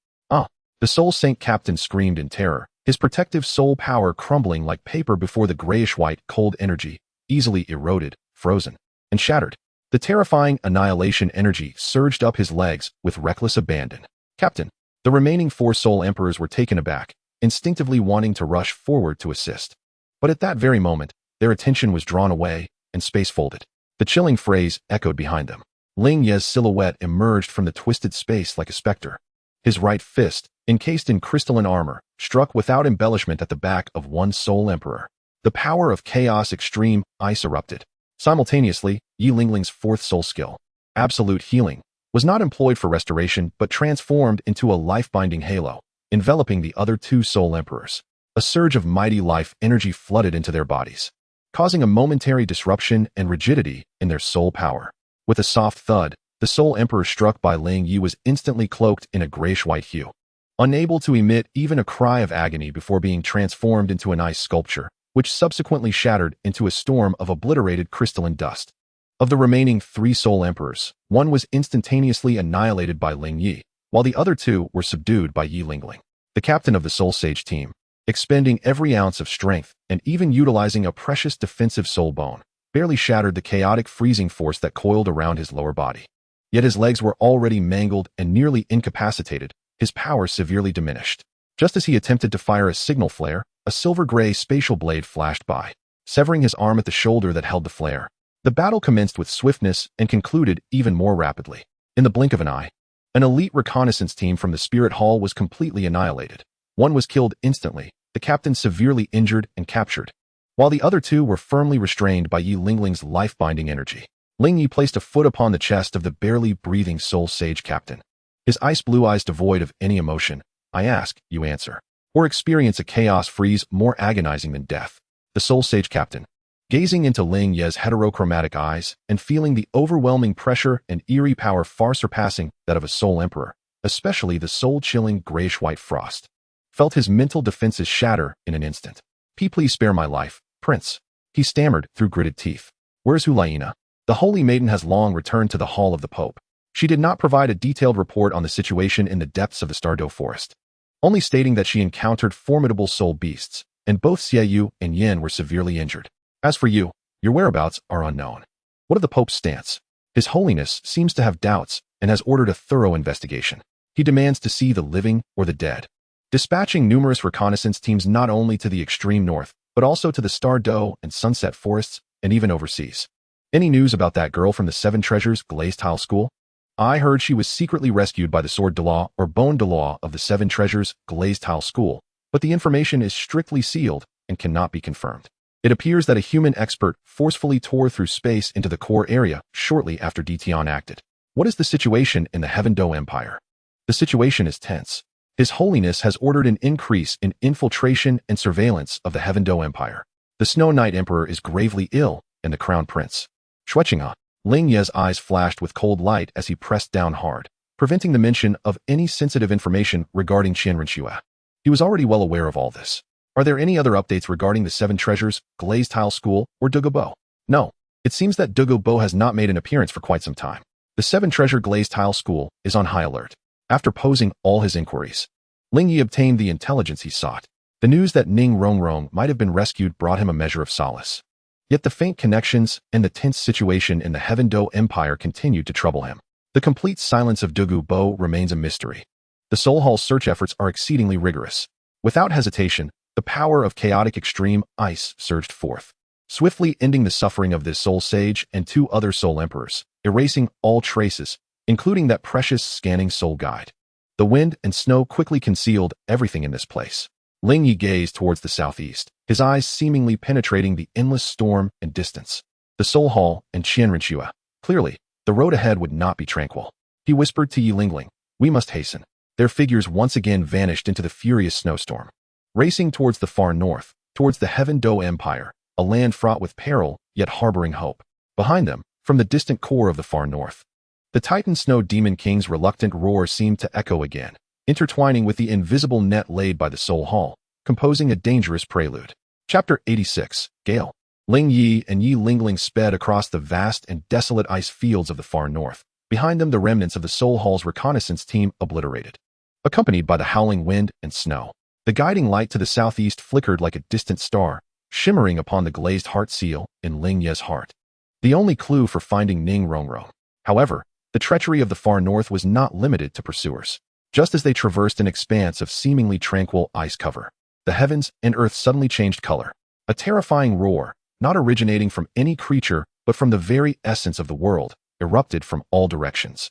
S1: The soul saint captain screamed in terror, his protective soul power crumbling like paper before the grayish-white cold energy, easily eroded, frozen, and shattered. The terrifying annihilation energy surged up his legs with reckless abandon. Captain, the remaining 4 soul emperors were taken aback, instinctively wanting to rush forward to assist. But at that very moment, their attention was drawn away, and space folded. The chilling phrase echoed behind them. Ling Ye's silhouette emerged from the twisted space like a specter. His right fist, encased in crystalline armor, struck without embellishment at the back of one soul emperor. The power of chaos extreme ice erupted. Simultaneously, Yi Lingling's 4th soul skill, absolute healing, was not employed for restoration but transformed into a life-binding halo, enveloping the other 2 soul emperors. A surge of mighty life energy flooded into their bodies, causing a momentary disruption and rigidity in their soul power. With a soft thud, the soul emperor struck by Ling Ye was instantly cloaked in a grayish-white hue, unable to emit even a cry of agony before being transformed into an ice sculpture, which subsequently shattered into a storm of obliterated crystalline dust. Of the remaining 3 soul emperors, 1 was instantaneously annihilated by Ling Ye, while the other 2 were subdued by Yi Lingling. The captain of the soul sage team, expending every ounce of strength and even utilizing a precious defensive soul bone, barely shattered the chaotic freezing force that coiled around his lower body. Yet his legs were already mangled and nearly incapacitated, his power severely diminished. Just as he attempted to fire a signal flare, a silver-gray spatial blade flashed by, severing his arm at the shoulder that held the flare. The battle commenced with swiftness and concluded even more rapidly. In the blink of an eye, an elite reconnaissance team from the Spirit Hall was completely annihilated. 1 was killed instantly, the captain severely injured and captured, while the other 2 were firmly restrained by Yi Lingling's life-binding energy. Ling Ye placed a foot upon the chest of the barely breathing soul sage captain, his ice-blue eyes devoid of any emotion. I ask, you answer. Or experience a chaos freeze more agonizing than death. The soul sage captain, gazing into Ling Ye's heterochromatic eyes and feeling the overwhelming pressure and eerie power far surpassing that of a soul emperor, especially the soul-chilling grayish-white frost, felt his mental defenses shatter in an instant. Please spare my life, prince, he stammered through gritted teeth. Where's Hulaina? The holy maiden has long returned to the hall of the Pope. She did not provide a detailed report on the situation in the depths of the Stardow forest, only stating that she encountered formidable soul beasts, and both Xiaoyu and Yin were severely injured. As for you, your whereabouts are unknown. What of the Pope's stance? His Holiness seems to have doubts and has ordered a thorough investigation. He demands to see the living or the dead, dispatching numerous reconnaissance teams not only to the extreme north, but also to the Stardow and Sunset forests, and even overseas. Any news about that girl from the 7 Treasures Glazed Tile School? I heard she was secretly rescued by the Sword Douluo or Bone Douluo of the 7 Treasures Glazed Tile School, but the information is strictly sealed and cannot be confirmed. It appears that a human expert forcefully tore through space into the core area shortly after Tian acted. What is the situation in the Heaven Do Empire? The situation is tense. His Holiness has ordered an increase in infiltration and surveillance of the Heaven Do Empire. The Snow Knight Emperor is gravely ill, and the Crown Prince. Shuqing'a. Ling Ye's eyes flashed with cold light as he pressed down hard, preventing the mention of any sensitive information regarding Qian Renxue. He was already well aware of all this. Are there any other updates regarding the Seven Treasures, Glazed Tile School, or Douluo? No. It seems that Douluo has not made an appearance for quite some time. The Seven Treasure Glazed Tile School is on high alert. After posing all his inquiries, Ling Ye obtained the intelligence he sought. The news that Ning Rongrong might have been rescued brought him a measure of solace. Yet the faint connections and the tense situation in the Heaven Do Empire continued to trouble him. The complete silence of Douluo remains a mystery. The Soul Hall's search efforts are exceedingly rigorous. Without hesitation, the power of chaotic extreme ice surged forth, swiftly ending the suffering of this soul sage and two other soul emperors, erasing all traces, including that precious scanning soul guide. The wind and snow quickly concealed everything in this place. Ling Ye gazed towards the southeast, his eyes seemingly penetrating the endless storm and distance. The Soul Hall and Qian Renxue. Clearly, the road ahead would not be tranquil. He whispered to Yi Lingling, "We must hasten." Their figures once again vanished into the furious snowstorm. Racing towards the far north, towards the Heaven Do Empire, a land fraught with peril, yet harboring hope. Behind them, from the distant core of the far north, the Titan Snow Demon King's reluctant roar seemed to echo again, intertwining with the invisible net laid by the Soul Hall, composing a dangerous prelude. Chapter 86, Gale. Ling Ye and Yi Lingling sped across the vast and desolate ice fields of the far north, behind them the remnants of the Soul Hall's reconnaissance team obliterated. Accompanied by the howling wind and snow, the guiding light to the southeast flickered like a distant star, shimmering upon the glazed heart seal in Ling Ye's heart. The only clue for finding Ning Rongrong. However, the treachery of the far north was not limited to pursuers. Just as they traversed an expanse of seemingly tranquil ice cover, the heavens and earth suddenly changed color. A terrifying roar, not originating from any creature but from the very essence of the world, erupted from all directions.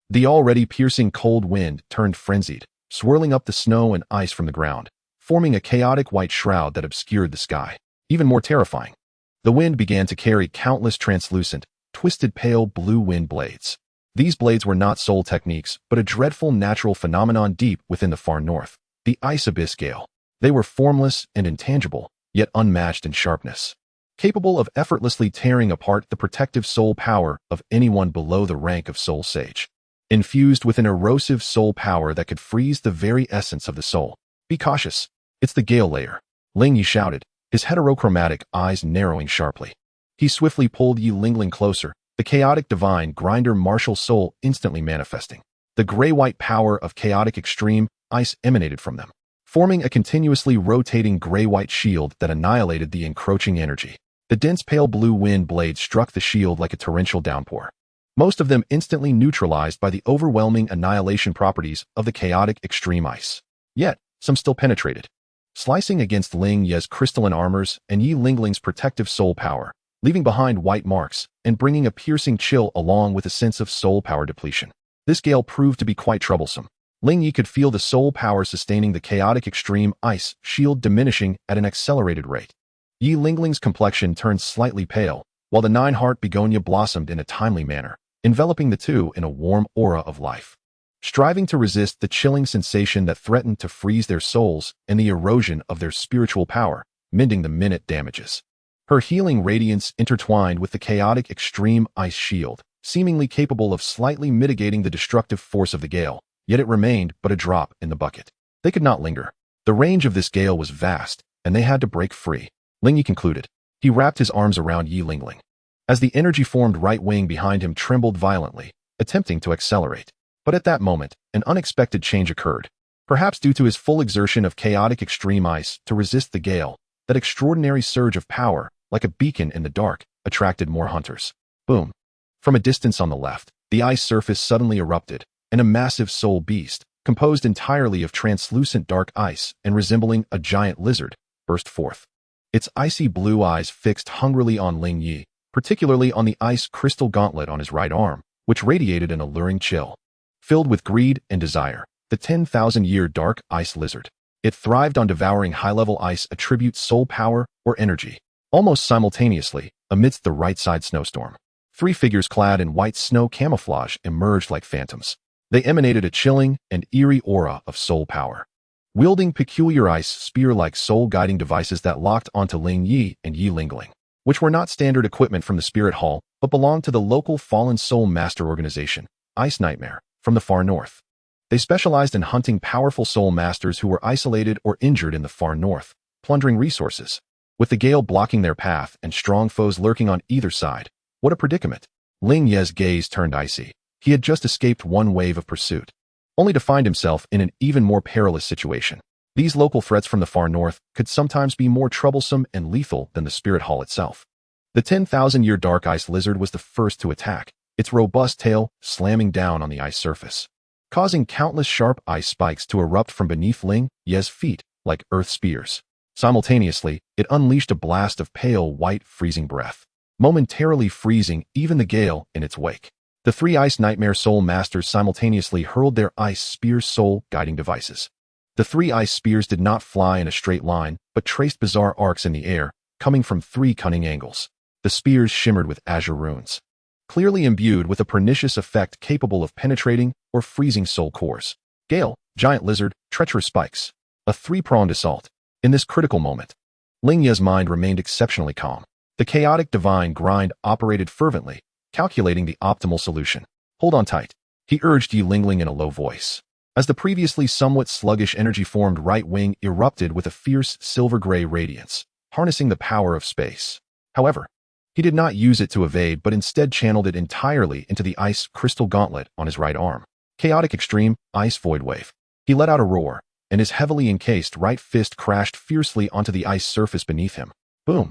S1: The already piercing cold wind turned frenzied, swirling up the snow and ice from the ground, forming a chaotic white shroud that obscured the sky. Even more terrifying, the wind began to carry countless translucent, twisted pale blue wind blades. These blades were not soul techniques, but a dreadful natural phenomenon deep within the far north, the ice abyss gale. They were formless and intangible, yet unmatched in sharpness, capable of effortlessly tearing apart the protective soul power of anyone below the rank of soul sage. Infused with an erosive soul power that could freeze the very essence of the soul. Be cautious. It's the gale layer. Ling Ye shouted, his heterochromatic eyes narrowing sharply. He swiftly pulled Yi Lingling closer, the chaotic divine grinder martial soul instantly manifesting. The gray-white power of chaotic extreme ice emanated from them, forming a continuously rotating gray-white shield that annihilated the encroaching energy. The dense pale blue wind blades struck the shield like a torrential downpour, most of them instantly neutralized by the overwhelming annihilation properties of the chaotic extreme ice. Yet, some still penetrated, slicing against Ling Ye's crystalline armors and Yi Lingling's protective soul power, leaving behind white marks and bringing a piercing chill along with a sense of soul power depletion. This gale proved to be quite troublesome. Ling Ye could feel the soul power sustaining the chaotic extreme ice shield diminishing at an accelerated rate. Yi Lingling's complexion turned slightly pale, while the nine-heart begonia blossomed in a timely manner, enveloping the two in a warm aura of life. Striving to resist the chilling sensation that threatened to freeze their souls and the erosion of their spiritual power, mending the minute damages. Her healing radiance intertwined with the chaotic extreme ice shield, seemingly capable of slightly mitigating the destructive force of the gale, yet it remained but a drop in the bucket. They could not linger. The range of this gale was vast, and they had to break free. Ling Ye concluded. He wrapped his arms around Yi Lingling. As the energy-formed right wing behind him trembled violently, attempting to accelerate. But at that moment, an unexpected change occurred. Perhaps due to his full exertion of chaotic extreme ice to resist the gale, that extraordinary surge of power, like a beacon in the dark, attracted more hunters. Boom. From a distance on the left, the ice surface suddenly erupted, and a massive soul beast, composed entirely of translucent dark ice and resembling a giant lizard, burst forth. Its icy blue eyes fixed hungrily on Ling Ye, particularly on the ice crystal gauntlet on his right arm, which radiated an alluring chill. Filled with greed and desire, the 10,000-year dark ice lizard, It thrived on devouring high-level ice attribute soul power or energy. Almost simultaneously, amidst the right-side snowstorm, 3 figures clad in white snow camouflage emerged like phantoms. They emanated a chilling and eerie aura of soul power, wielding peculiar ice spear-like soul-guiding devices that locked onto Ling Ye and Yi Lingling, which were not standard equipment from the Spirit Hall, but belonged to the local Fallen Soul Master organization, Ice Nightmare, from the far north. They specialized in hunting powerful soul masters who were isolated or injured in the far north, plundering resources. With the gale blocking their path and strong foes lurking on either side, what a predicament. Ling Ye's gaze turned icy. He had just escaped one wave of pursuit, only to find himself in an even more perilous situation. These local threats from the far north could sometimes be more troublesome and lethal than the Spirit Hall itself. The 10,000-year dark ice lizard was the first to attack, its robust tail slamming down on the ice surface, causing countless sharp ice spikes to erupt from beneath Ling Ye's feet like earth spears. Simultaneously, it unleashed a blast of pale white freezing breath, momentarily freezing even the gale in its wake. The 3 Ice Nightmare Soul Masters simultaneously hurled their Ice Spears soul-guiding devices. The 3 ice spears did not fly in a straight line, but traced bizarre arcs in the air, coming from 3 cunning angles. The spears shimmered with azure runes, clearly imbued with a pernicious effect capable of penetrating or freezing soul cores. Gale, giant lizard, treacherous spikes. A 3-pronged assault. In this critical moment, Ling Ye's mind remained exceptionally calm. The chaotic divine grind operated fervently, calculating the optimal solution. Hold on tight, he urged Yi Lingling in a low voice, as the previously somewhat sluggish energy-formed right wing erupted with a fierce silver-gray radiance, harnessing the power of space. However, he did not use it to evade but instead channeled it entirely into the ice crystal gauntlet on his right arm. Chaotic extreme, ice void wave. He let out a roar, and his heavily encased right fist crashed fiercely onto the ice surface beneath him. Boom!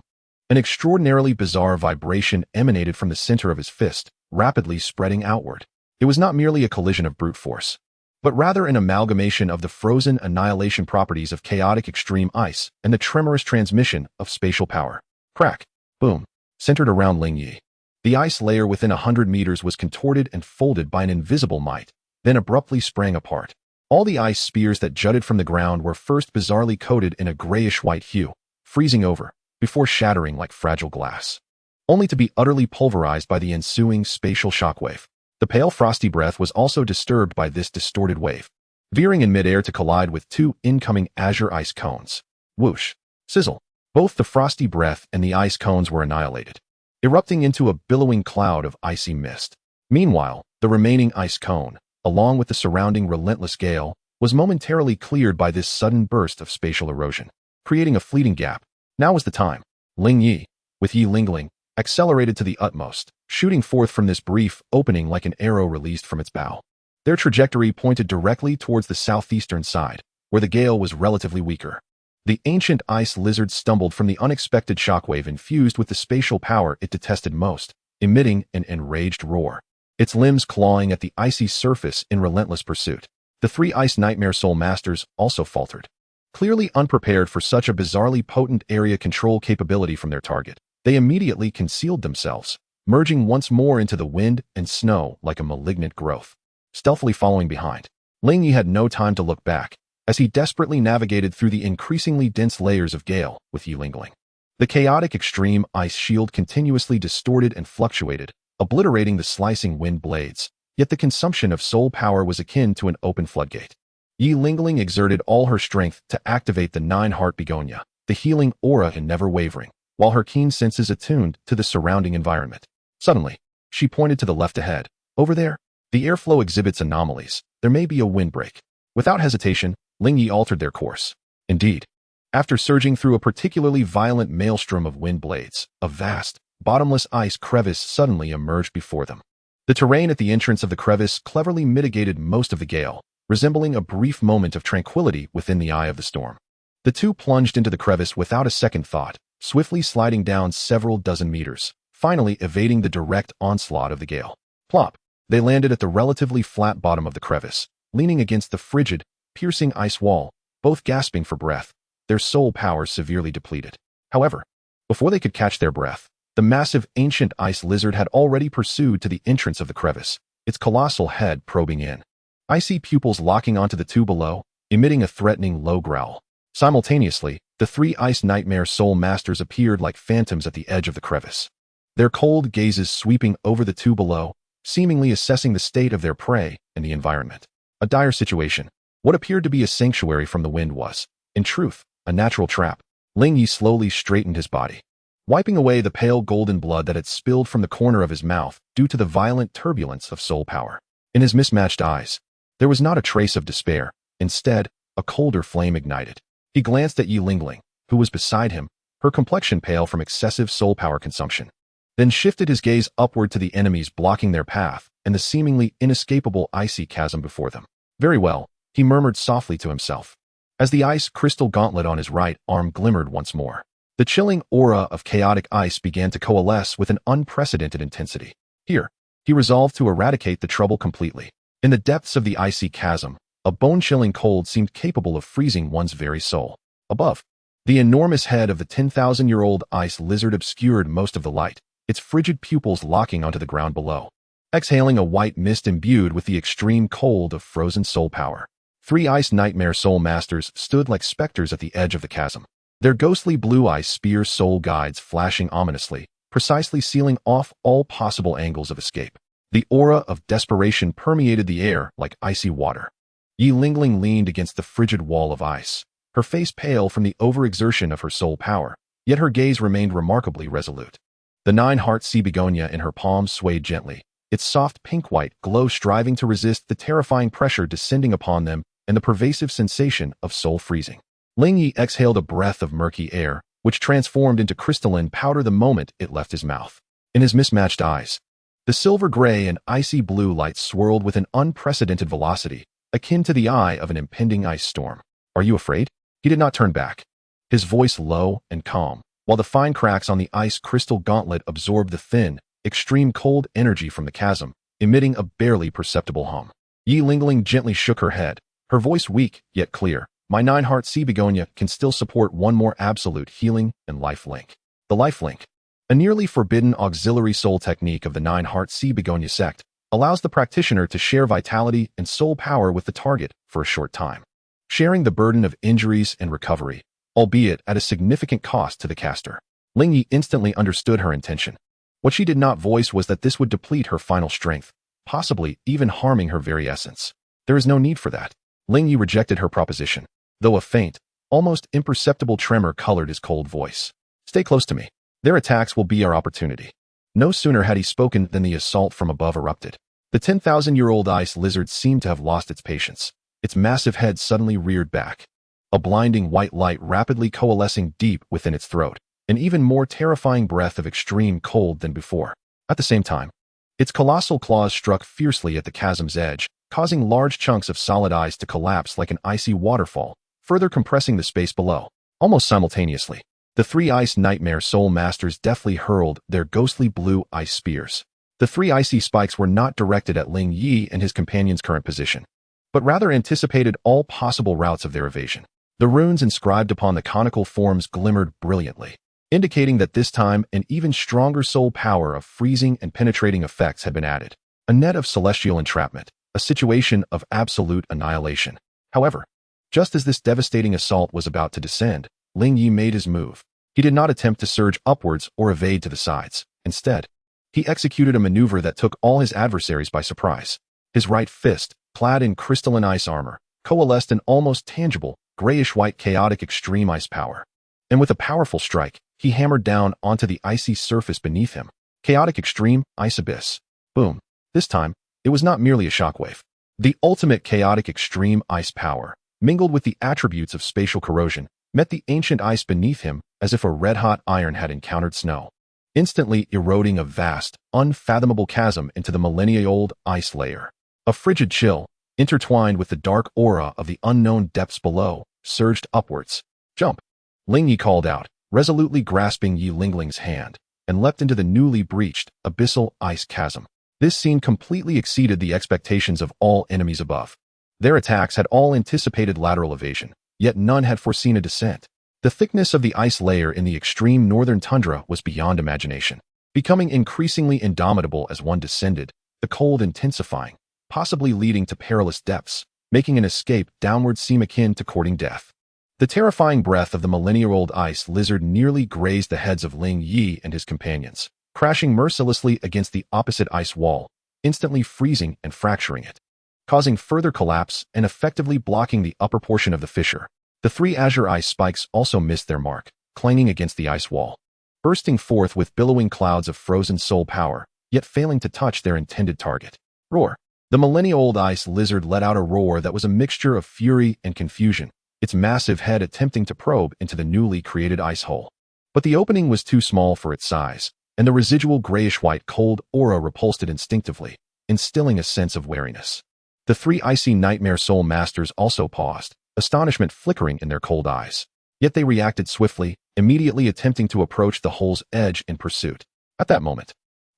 S1: An extraordinarily bizarre vibration emanated from the center of his fist, rapidly spreading outward. It was not merely a collision of brute force, but rather an amalgamation of the frozen annihilation properties of chaotic extreme ice and the tremorous transmission of spatial power. Crack! Boom! Centered around Ling Ye. The ice layer within 100 meters was contorted and folded by an invisible might, then abruptly sprang apart. All the ice spears that jutted from the ground were first bizarrely coated in a grayish-white hue, freezing over, before shattering like fragile glass, only to be utterly pulverized by the ensuing spatial shockwave. The pale frosty breath was also disturbed by this distorted wave, veering in midair to collide with 2 incoming azure ice cones. Whoosh! Sizzle! Both the frosty breath and the ice cones were annihilated, erupting into a billowing cloud of icy mist. Meanwhile, the remaining ice cone, along with the surrounding relentless gale, was momentarily cleared by this sudden burst of spatial erosion, creating a fleeting gap. Now was the time. Ling Ye, with Yi Lingling, accelerated to the utmost, shooting forth from this brief opening like an arrow released from its bow. Their trajectory pointed directly towards the southeastern side, where the gale was relatively weaker. The ancient ice lizard stumbled from the unexpected shockwave infused with the spatial power it detested most, emitting an enraged roar, its limbs clawing at the icy surface in relentless pursuit. The 3 Ice Nightmare Soul Masters also faltered, clearly unprepared for such a bizarrely potent area control capability from their target. They immediately concealed themselves, merging once more into the wind and snow like a malignant growth, stealthily following behind. Ling Ye had no time to look back, as he desperately navigated through the increasingly dense layers of gale with Yi Lingling. The chaotic extreme ice shield continuously distorted and fluctuated, obliterating the slicing wind blades, yet the consumption of soul power was akin to an open floodgate. Yi Lingling exerted all her strength to activate the 9-heart begonia, the healing aura in never wavering, while her keen senses attuned to the surrounding environment. Suddenly, she pointed to the left ahead. Over there, the airflow exhibits anomalies. There may be a windbreak. Without hesitation, Ling Ye altered their course. Indeed, after surging through a particularly violent maelstrom of wind blades, a vast, bottomless ice crevice suddenly emerged before them. The terrain at the entrance of the crevice cleverly mitigated most of the gale, resembling a brief moment of tranquility within the eye of the storm. The two plunged into the crevice without a second thought, swiftly sliding down several dozen meters, finally evading the direct onslaught of the gale. Plop! They landed at the relatively flat bottom of the crevice, leaning against the frigid, piercing ice wall, both gasping for breath, their soul power severely depleted. However, before they could catch their breath, the massive ancient ice lizard had already pursued to the entrance of the crevice, its colossal head probing in. Icy pupils locking onto the two below, emitting a threatening low growl. Simultaneously, the three ice nightmare soul masters appeared like phantoms at the edge of the crevice. Their cold gazes sweeping over the two below, seemingly assessing the state of their prey and the environment. A dire situation. What appeared to be a sanctuary from the wind was, in truth, a natural trap. Ling Ye slowly straightened his body, wiping away the pale golden blood that had spilled from the corner of his mouth due to the violent turbulence of soul power. In his mismatched eyes, there was not a trace of despair. Instead, a colder flame ignited. He glanced at Yi Lingling, who was beside him, her complexion pale from excessive soul power consumption, then shifted his gaze upward to the enemies blocking their path and the seemingly inescapable icy chasm before them. Very well, he murmured softly to himself, as the ice crystal gauntlet on his right arm glimmered once more. The chilling aura of chaotic ice began to coalesce with an unprecedented intensity. Here, he resolved to eradicate the trouble completely. In the depths of the icy chasm, a bone-chilling cold seemed capable of freezing one's very soul. Above, the enormous head of the 10,000-year-old ice lizard obscured most of the light, its frigid pupils locking onto the ground below, exhaling a white mist imbued with the extreme cold of frozen soul power. Three ice nightmare soul masters stood like specters at the edge of the chasm, their ghostly blue ice spear soul guides flashing ominously, precisely sealing off all possible angles of escape. The aura of desperation permeated the air like icy water. Yi Lingling leaned against the frigid wall of ice, her face pale from the overexertion of her soul power, yet her gaze remained remarkably resolute. The 9-heart sea begonia in her palms swayed gently, its soft pink-white glow striving to resist the terrifying pressure descending upon them and the pervasive sensation of soul freezing. Ling Ye exhaled a breath of murky air, which transformed into crystalline powder the moment it left his mouth. In his mismatched eyes, the silver gray and icy blue light swirled with an unprecedented velocity, akin to the eye of an impending ice storm. Are you afraid? He did not turn back, his voice low and calm, while the fine cracks on the ice crystal gauntlet absorbed the thin, extreme cold energy from the chasm, emitting a barely perceptible hum. Yi Lingling gently shook her head, her voice weak yet clear. My 9-heart sea begonia can still support one more absolute healing and life link. The life link, a nearly forbidden auxiliary soul technique of the 9-heart sea begonia sect, allows the practitioner to share vitality and soul power with the target for a short time, sharing the burden of injuries and recovery, albeit at a significant cost to the caster. Ling Ye instantly understood her intention. What she did not voice was that this would deplete her final strength, possibly even harming her very essence. There is no need for that. Ling Ye rejected her proposition, though a faint, almost imperceptible tremor colored his cold voice. Stay close to me. Their attacks will be our opportunity. No sooner had he spoken than the assault from above erupted. The 10,000-year-old ice lizard seemed to have lost its patience. Its massive head suddenly reared back, a blinding white light rapidly coalescing deep within its throat, an even more terrifying breath of extreme cold than before. At the same time, its colossal claws struck fiercely at the chasm's edge, causing large chunks of solid ice to collapse like an icy waterfall, further compressing the space below. Almost simultaneously, the three ice nightmare soul masters deftly hurled their ghostly blue ice spears. The three icy spikes were not directed at Ling Ye and his companion's current position, but rather anticipated all possible routes of their evasion. The runes inscribed upon the conical forms glimmered brilliantly, indicating that this time an even stronger soul power of freezing and penetrating effects had been added. A net of celestial entrapment, a situation of absolute annihilation. However, just as this devastating assault was about to descend, Ling Ye made his move. He did not attempt to surge upwards or evade to the sides. Instead, he executed a maneuver that took all his adversaries by surprise. His right fist, clad in crystalline ice armor, coalesced an almost tangible, grayish-white chaotic extreme ice power. And with a powerful strike, he hammered down onto the icy surface beneath him. Chaotic extreme ice abyss. Boom. This time, it was not merely a shockwave. The ultimate chaotic extreme ice power, mingled with the attributes of spatial corrosion, met the ancient ice beneath him as if a red-hot iron had encountered snow, instantly eroding a vast, unfathomable chasm into the millennia-old ice layer. A frigid chill, intertwined with the dark aura of the unknown depths below, surged upwards. Jump! Ling Ye called out, resolutely grasping Yi Lingling's hand, and leapt into the newly breached, abyssal ice chasm. This scene completely exceeded the expectations of all enemies above. Their attacks had all anticipated lateral evasion, yet none had foreseen a descent. The thickness of the ice layer in the extreme northern tundra was beyond imagination, becoming increasingly indomitable as one descended, the cold intensifying, possibly leading to perilous depths. making an escape downward seem akin to courting death. The terrifying breath of the millennia-old ice lizard nearly grazed the heads of Ling Ye and his companions, crashing mercilessly against the opposite ice wall, instantly freezing and fracturing it, causing further collapse and effectively blocking the upper portion of the fissure. The three azure ice spikes also missed their mark, clanging against the ice wall, bursting forth with billowing clouds of frozen soul power, yet failing to touch their intended target. Roar! The millennia-old ice lizard let out a roar that was a mixture of fury and confusion, its massive head attempting to probe into the newly created ice hole. But the opening was too small for its size, and the residual grayish-white cold aura repulsed it instinctively, instilling a sense of wariness. The three icy nightmare soul masters also paused, astonishment flickering in their cold eyes. Yet they reacted swiftly, immediately attempting to approach the hole's edge in pursuit. At that moment,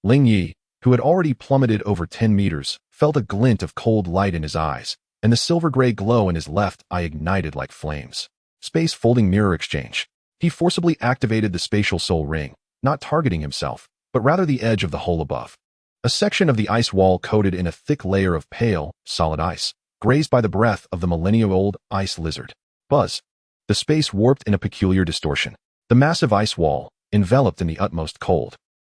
S1: Ling Ye, who had already plummeted over 10 meters, felt a glint of cold light in his eyes, and the silver-gray glow in his left eye ignited like flames. Space folding mirror exchange. He forcibly activated the spatial soul ring, not targeting himself, but rather the edge of the hole above. A section of the ice wall coated in a thick layer of pale, solid ice, grazed by the breath of the millennia-old ice lizard. Buzz. The space warped in a peculiar distortion. The massive ice wall, enveloped in the utmost cold,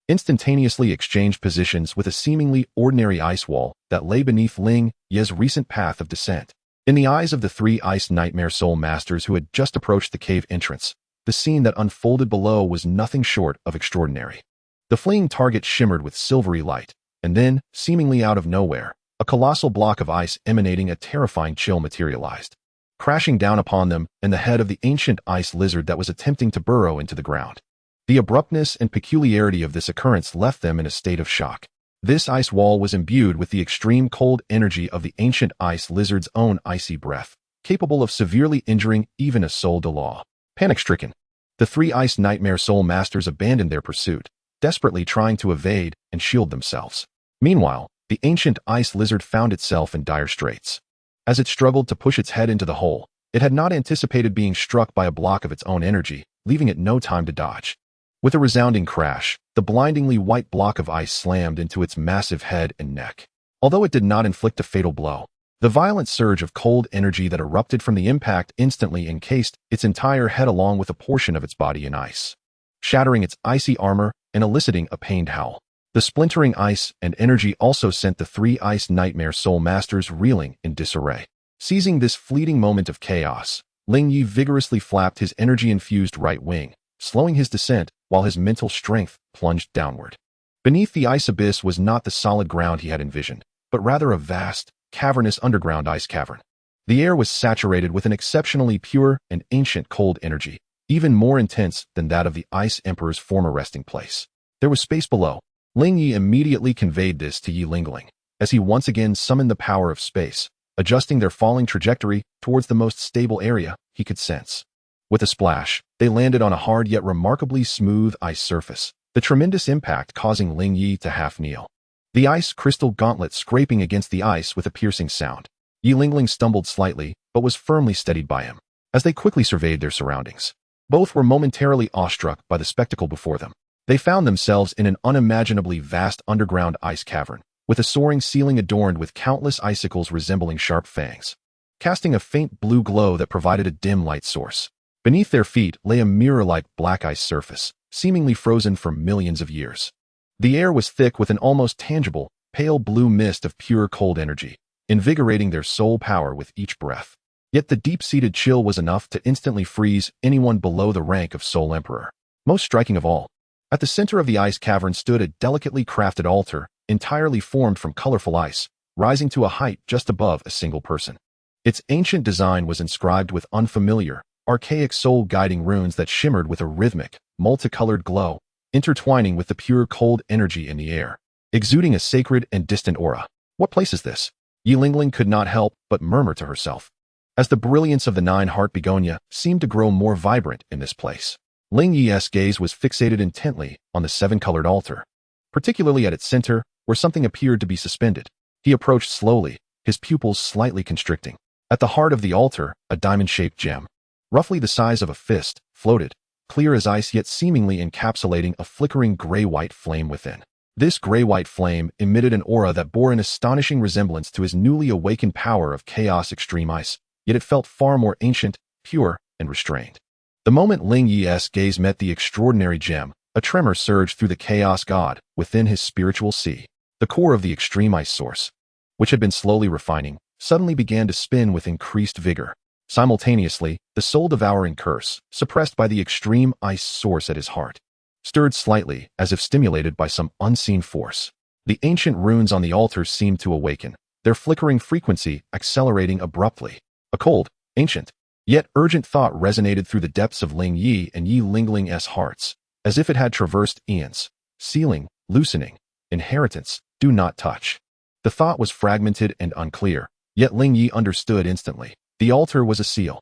S1: instantaneously exchanged positions with a seemingly ordinary ice wall that lay beneath Ling Ye's recent path of descent. In the eyes of the three ice nightmare soul masters who had just approached the cave entrance, the scene that unfolded below was nothing short of extraordinary. The fleeing target shimmered with silvery light, and then, seemingly out of nowhere, a colossal block of ice emanating a terrifying chill materialized, crashing down upon them and the head of the ancient ice lizard that was attempting to burrow into the ground. The abruptness and peculiarity of this occurrence left them in a state of shock. This ice wall was imbued with the extreme cold energy of the ancient ice lizard's own icy breath, capable of severely injuring even a soul Douluo. Panic-stricken, the three ice nightmare soul masters abandoned their pursuit, desperately trying to evade and shield themselves. Meanwhile, the ancient ice lizard found itself in dire straits. As it struggled to push its head into the hole, it had not anticipated being struck by a block of its own energy, leaving it no time to dodge. With a resounding crash, the blindingly white block of ice slammed into its massive head and neck. Although it did not inflict a fatal blow, the violent surge of cold energy that erupted from the impact instantly encased its entire head along with a portion of its body in ice, shattering its icy armor and eliciting a pained howl. The splintering ice and energy also sent the three ice nightmare soul masters reeling in disarray. Seizing this fleeting moment of chaos, Ling Ye vigorously flapped his energy-infused right wing, slowing his descent while his mental strength plunged downward. Beneath the ice abyss was not the solid ground he had envisioned, but rather a vast, cavernous underground ice cavern. The air was saturated with an exceptionally pure and ancient cold energy, even more intense than that of the Ice Emperor's former resting place. There was space below. Ling Ye immediately conveyed this to Yi Lingling, as he once again summoned the power of space, adjusting their falling trajectory towards the most stable area he could sense. With a splash, they landed on a hard yet remarkably smooth ice surface, the tremendous impact causing Ling Ye to half kneel. The ice crystal gauntlet scraping against the ice with a piercing sound. Yi Lingling stumbled slightly, but was firmly steadied by him. As they quickly surveyed their surroundings, both were momentarily awestruck by the spectacle before them. They found themselves in an unimaginably vast underground ice cavern, with a soaring ceiling adorned with countless icicles resembling sharp fangs, casting a faint blue glow that provided a dim light source. Beneath their feet lay a mirror-like black ice surface, seemingly frozen for millions of years. The air was thick with an almost tangible, pale blue mist of pure cold energy, invigorating their soul power with each breath. Yet the deep-seated chill was enough to instantly freeze anyone below the rank of Soul Emperor. Most striking of all, at the center of the ice cavern stood a delicately crafted altar, entirely formed from colorful ice, rising to a height just above a single person. Its ancient design was inscribed with unfamiliar, archaic soul-guiding runes that shimmered with a rhythmic, multicolored glow, intertwining with the pure cold energy in the air, exuding a sacred and distant aura. What place is this? Yi Lingling could not help but murmur to herself, as the brilliance of the nine-heart begonia seemed to grow more vibrant in this place. Ling Ye's gaze was fixated intently on the seven-colored altar, particularly at its center, where something appeared to be suspended. He approached slowly, his pupils slightly constricting. At the heart of the altar, a diamond-shaped gem, roughly the size of a fist, floated, clear as ice yet seemingly encapsulating a flickering gray-white flame within. This gray-white flame emitted an aura that bore an astonishing resemblance to his newly awakened power of Chaos Extreme Ice, yet it felt far more ancient, pure, and restrained. The moment Ling Ye's gaze met the extraordinary gem, a tremor surged through the chaos god within his spiritual sea. The core of the extreme ice source, which had been slowly refining, suddenly began to spin with increased vigor. Simultaneously, the soul-devouring curse, suppressed by the extreme ice source at his heart, stirred slightly as if stimulated by some unseen force. The ancient runes on the altar seemed to awaken, their flickering frequency accelerating abruptly. A cold, ancient, yet urgent thought resonated through the depths of Ling Ye and Yi Lingling's hearts, as if it had traversed eons. Sealing, loosening, inheritance, do not touch. The thought was fragmented and unclear, yet Ling Ye understood instantly. The altar was a seal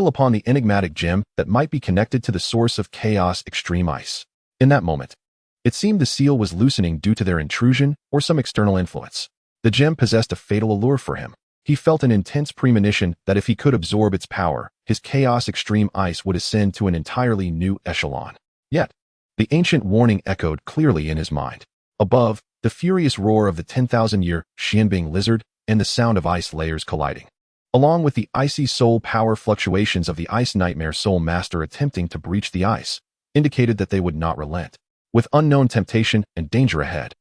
S1: upon the enigmatic gem that might be connected to the source of Chaos Extreme Ice. In that moment, it seemed the seal was loosening due to their intrusion or some external influence. The gem possessed a fatal allure for him. He felt an intense premonition that if he could absorb its power, his Chaos Extreme Ice would ascend to an entirely new echelon. Yet, the ancient warning echoed clearly in his mind. Above, the furious roar of the 10,000-year Xianbing lizard and the sound of ice layers colliding, along with the icy soul power fluctuations of the ice nightmare soul master attempting to breach the ice, indicated that they would not relent. With unknown temptation and danger ahead,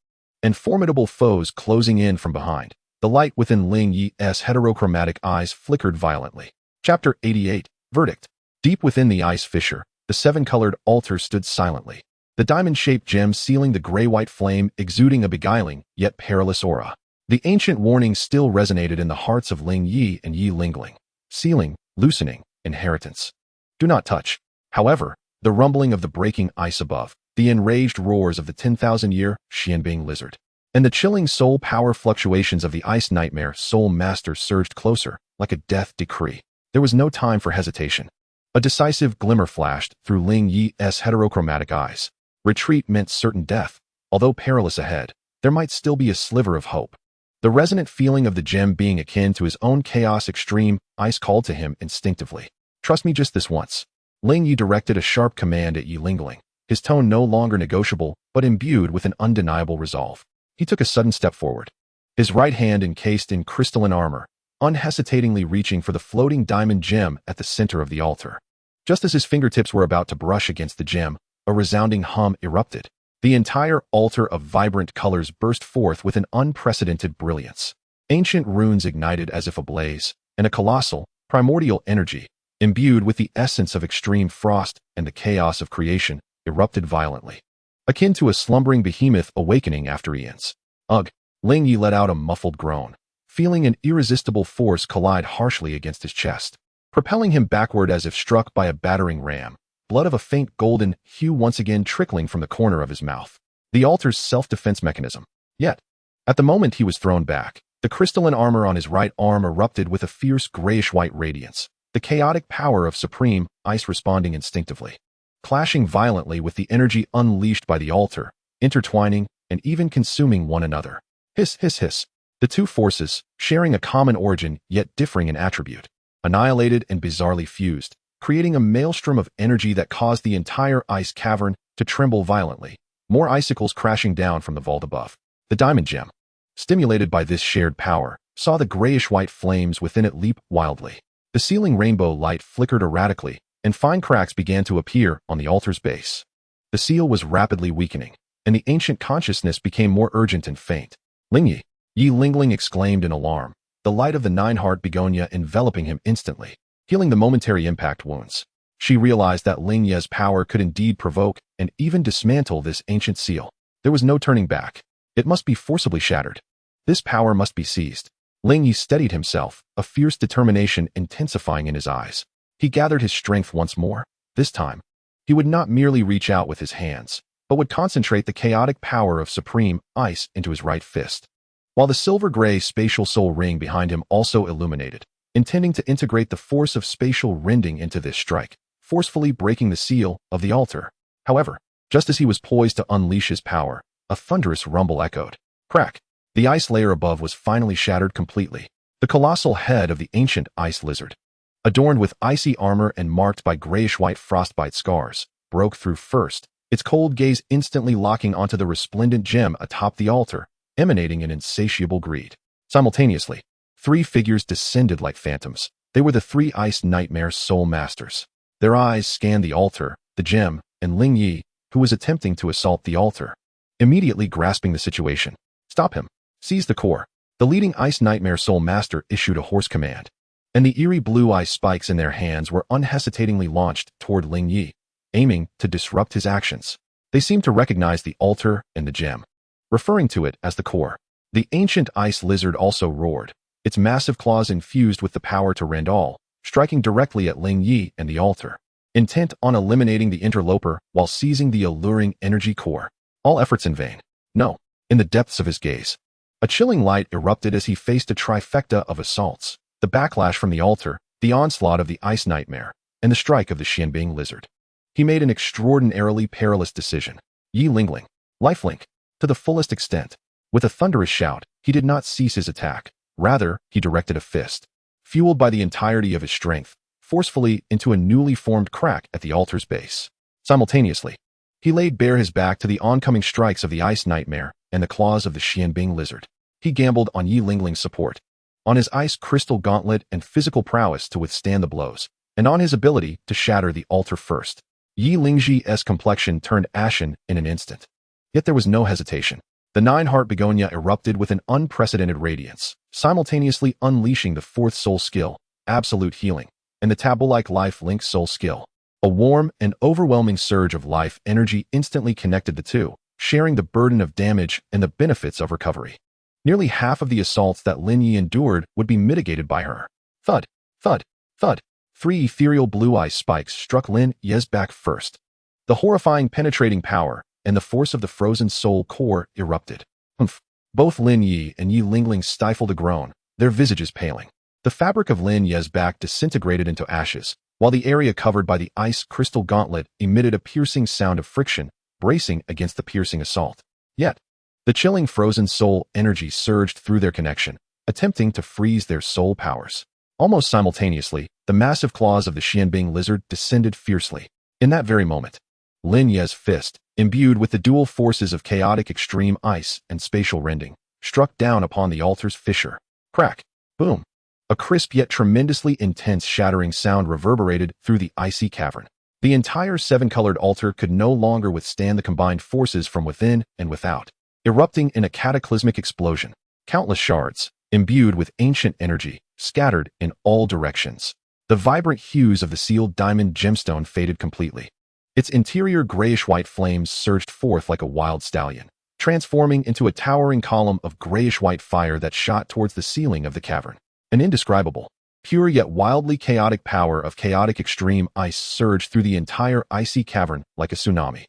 S1: and formidable foes closing in from behind, the light within Ling Ye's heterochromatic eyes flickered violently. Chapter 88, Verdict. Deep within the ice fissure, the seven-colored altar stood silently, the diamond-shaped gem sealing the gray-white flame exuding a beguiling yet perilous aura. The ancient warning still resonated in the hearts of Ling Ye and Yi Lingling. Sealing, loosening, inheritance. Do not touch. However, the rumbling of the breaking ice above, the enraged roars of the 10,000-year Xianbing lizard, and the chilling soul power fluctuations of the ice nightmare soul master surged closer, like a death decree. There was no time for hesitation. A decisive glimmer flashed through Ling Ye's heterochromatic eyes. Retreat meant certain death. Although perilous ahead, there might still be a sliver of hope. The resonant feeling of the gem being akin to his own Chaos Extreme Ice called to him instinctively. Trust me just this once. Ling Ye directed a sharp command at Yi Lingling, his tone no longer negotiable, but imbued with an undeniable resolve. He took a sudden step forward, his right hand encased in crystalline armor, unhesitatingly reaching for the floating diamond gem at the center of the altar. Just as his fingertips were about to brush against the gem, a resounding hum erupted. The entire altar of vibrant colors burst forth with an unprecedented brilliance. Ancient runes ignited as if ablaze, and a colossal, primordial energy, imbued with the essence of extreme frost and the chaos of creation, erupted violently, akin to a slumbering behemoth awakening after eons. Ugh! Ling Ye let out a muffled groan, feeling an irresistible force collide harshly against his chest, propelling him backward as if struck by a battering ram. Blood of a faint golden hue once again trickling from the corner of his mouth. The altar's self-defense mechanism. Yet, at the moment he was thrown back, the crystalline armor on his right arm erupted with a fierce grayish-white radiance, the chaotic power of supreme ice responding instinctively, clashing violently with the energy unleashed by the altar, intertwining and even consuming one another. Hiss, hiss, hiss. The two forces, sharing a common origin yet differing in attribute, annihilated and bizarrely fused, creating a maelstrom of energy that caused the entire ice cavern to tremble violently, more icicles crashing down from the vault above. The diamond gem, stimulated by this shared power, saw the grayish-white flames within it leap wildly. The ceiling rainbow light flickered erratically, and fine cracks began to appear on the altar's base. The seal was rapidly weakening, and the ancient consciousness became more urgent and faint. Ling Ye, Yi Lingling exclaimed in alarm, the light of the nine-heart begonia enveloping him instantly, healing the momentary impact wounds. She realized that Ling Ye's power could indeed provoke and even dismantle this ancient seal. There was no turning back. It must be forcibly shattered. This power must be seized. Ling Ye steadied himself, a fierce determination intensifying in his eyes. He gathered his strength once more. This time, he would not merely reach out with his hands, but would concentrate the chaotic power of supreme ice into his right fist, while the silver-gray spatial soul ring behind him also illuminated, intending to integrate the force of spatial rending into this strike, forcefully breaking the seal of the altar. However, just as he was poised to unleash his power, a thunderous rumble echoed. Crack! The ice layer above was finally shattered completely. The colossal head of the ancient ice lizard, adorned with icy armor and marked by grayish-white frostbite scars, broke through first, its cold gaze instantly locking onto the resplendent gem atop the altar, emanating an insatiable greed. Simultaneously, three figures descended like phantoms. They were the three Ice Nightmare Soul Masters. Their eyes scanned the altar, the gem, and Ling Ye, who was attempting to assault the altar. Immediately grasping the situation, "Stop him! Seize the core!" The leading Ice Nightmare Soul Master issued a hoarse command, and the eerie blue eye spikes in their hands were unhesitatingly launched toward Ling Ye, aiming to disrupt his actions. They seemed to recognize the altar and the gem, referring to it as the core. The ancient ice lizard also roared, its massive claws infused with the power to rend all, striking directly at Ling Ye and the altar, intent on eliminating the interloper while seizing the alluring energy core. All efforts in vain. No. In the depths of his gaze, a chilling light erupted as he faced a trifecta of assaults: the backlash from the altar, the onslaught of the Ice Nightmare, and the strike of the Qianbing lizard. He made an extraordinarily perilous decision. Yi Lingling, lifelink, to the fullest extent. With a thunderous shout, he did not cease his attack. Rather, he directed a fist, fueled by the entirety of his strength, forcefully into a newly formed crack at the altar's base. Simultaneously, he laid bare his back to the oncoming strikes of the Ice Nightmare and the claws of the Qianbing lizard. He gambled on Yi Lingling's support, on his ice crystal gauntlet and physical prowess to withstand the blows, and on his ability to shatter the altar first. Yi Lingzhi's complexion turned ashen in an instant. Yet there was no hesitation. The nine-heart begonia erupted with an unprecedented radiance, simultaneously unleashing the fourth soul skill, absolute healing, and the taboo-like life-link soul skill. A warm and overwhelming surge of life energy instantly connected the two, sharing the burden of damage and the benefits of recovery. Nearly half of the assaults that Ling Ye endured would be mitigated by her. Thud, thud, thud. Three ethereal blue-eye spikes struck Ling Ye's back first. The horrifying penetrating power and the force of the frozen soul core erupted. Humph. Both Ling Ye and Yi Lingling stifled a groan, their visages paling. The fabric of Ling Ye's back disintegrated into ashes, while the area covered by the ice crystal gauntlet emitted a piercing sound of friction, bracing against the piercing assault. Yet, the chilling frozen soul energy surged through their connection, attempting to freeze their soul powers. Almost simultaneously, the massive claws of the Qianbing lizard descended fiercely. In that very moment, Ling Ye's fist, imbued with the dual forces of chaotic extreme ice and spatial rending, struck down upon the altar's fissure. Crack! Boom! A crisp yet tremendously intense shattering sound reverberated through the icy cavern. The entire seven-colored altar could no longer withstand the combined forces from within and without, erupting in a cataclysmic explosion. Countless shards, imbued with ancient energy, scattered in all directions. The vibrant hues of the sealed diamond gemstone faded completely. Its interior grayish-white flames surged forth like a wild stallion, transforming into a towering column of grayish-white fire that shot towards the ceiling of the cavern. An indescribable, pure yet wildly chaotic power of chaotic extreme ice surged through the entire icy cavern like a tsunami.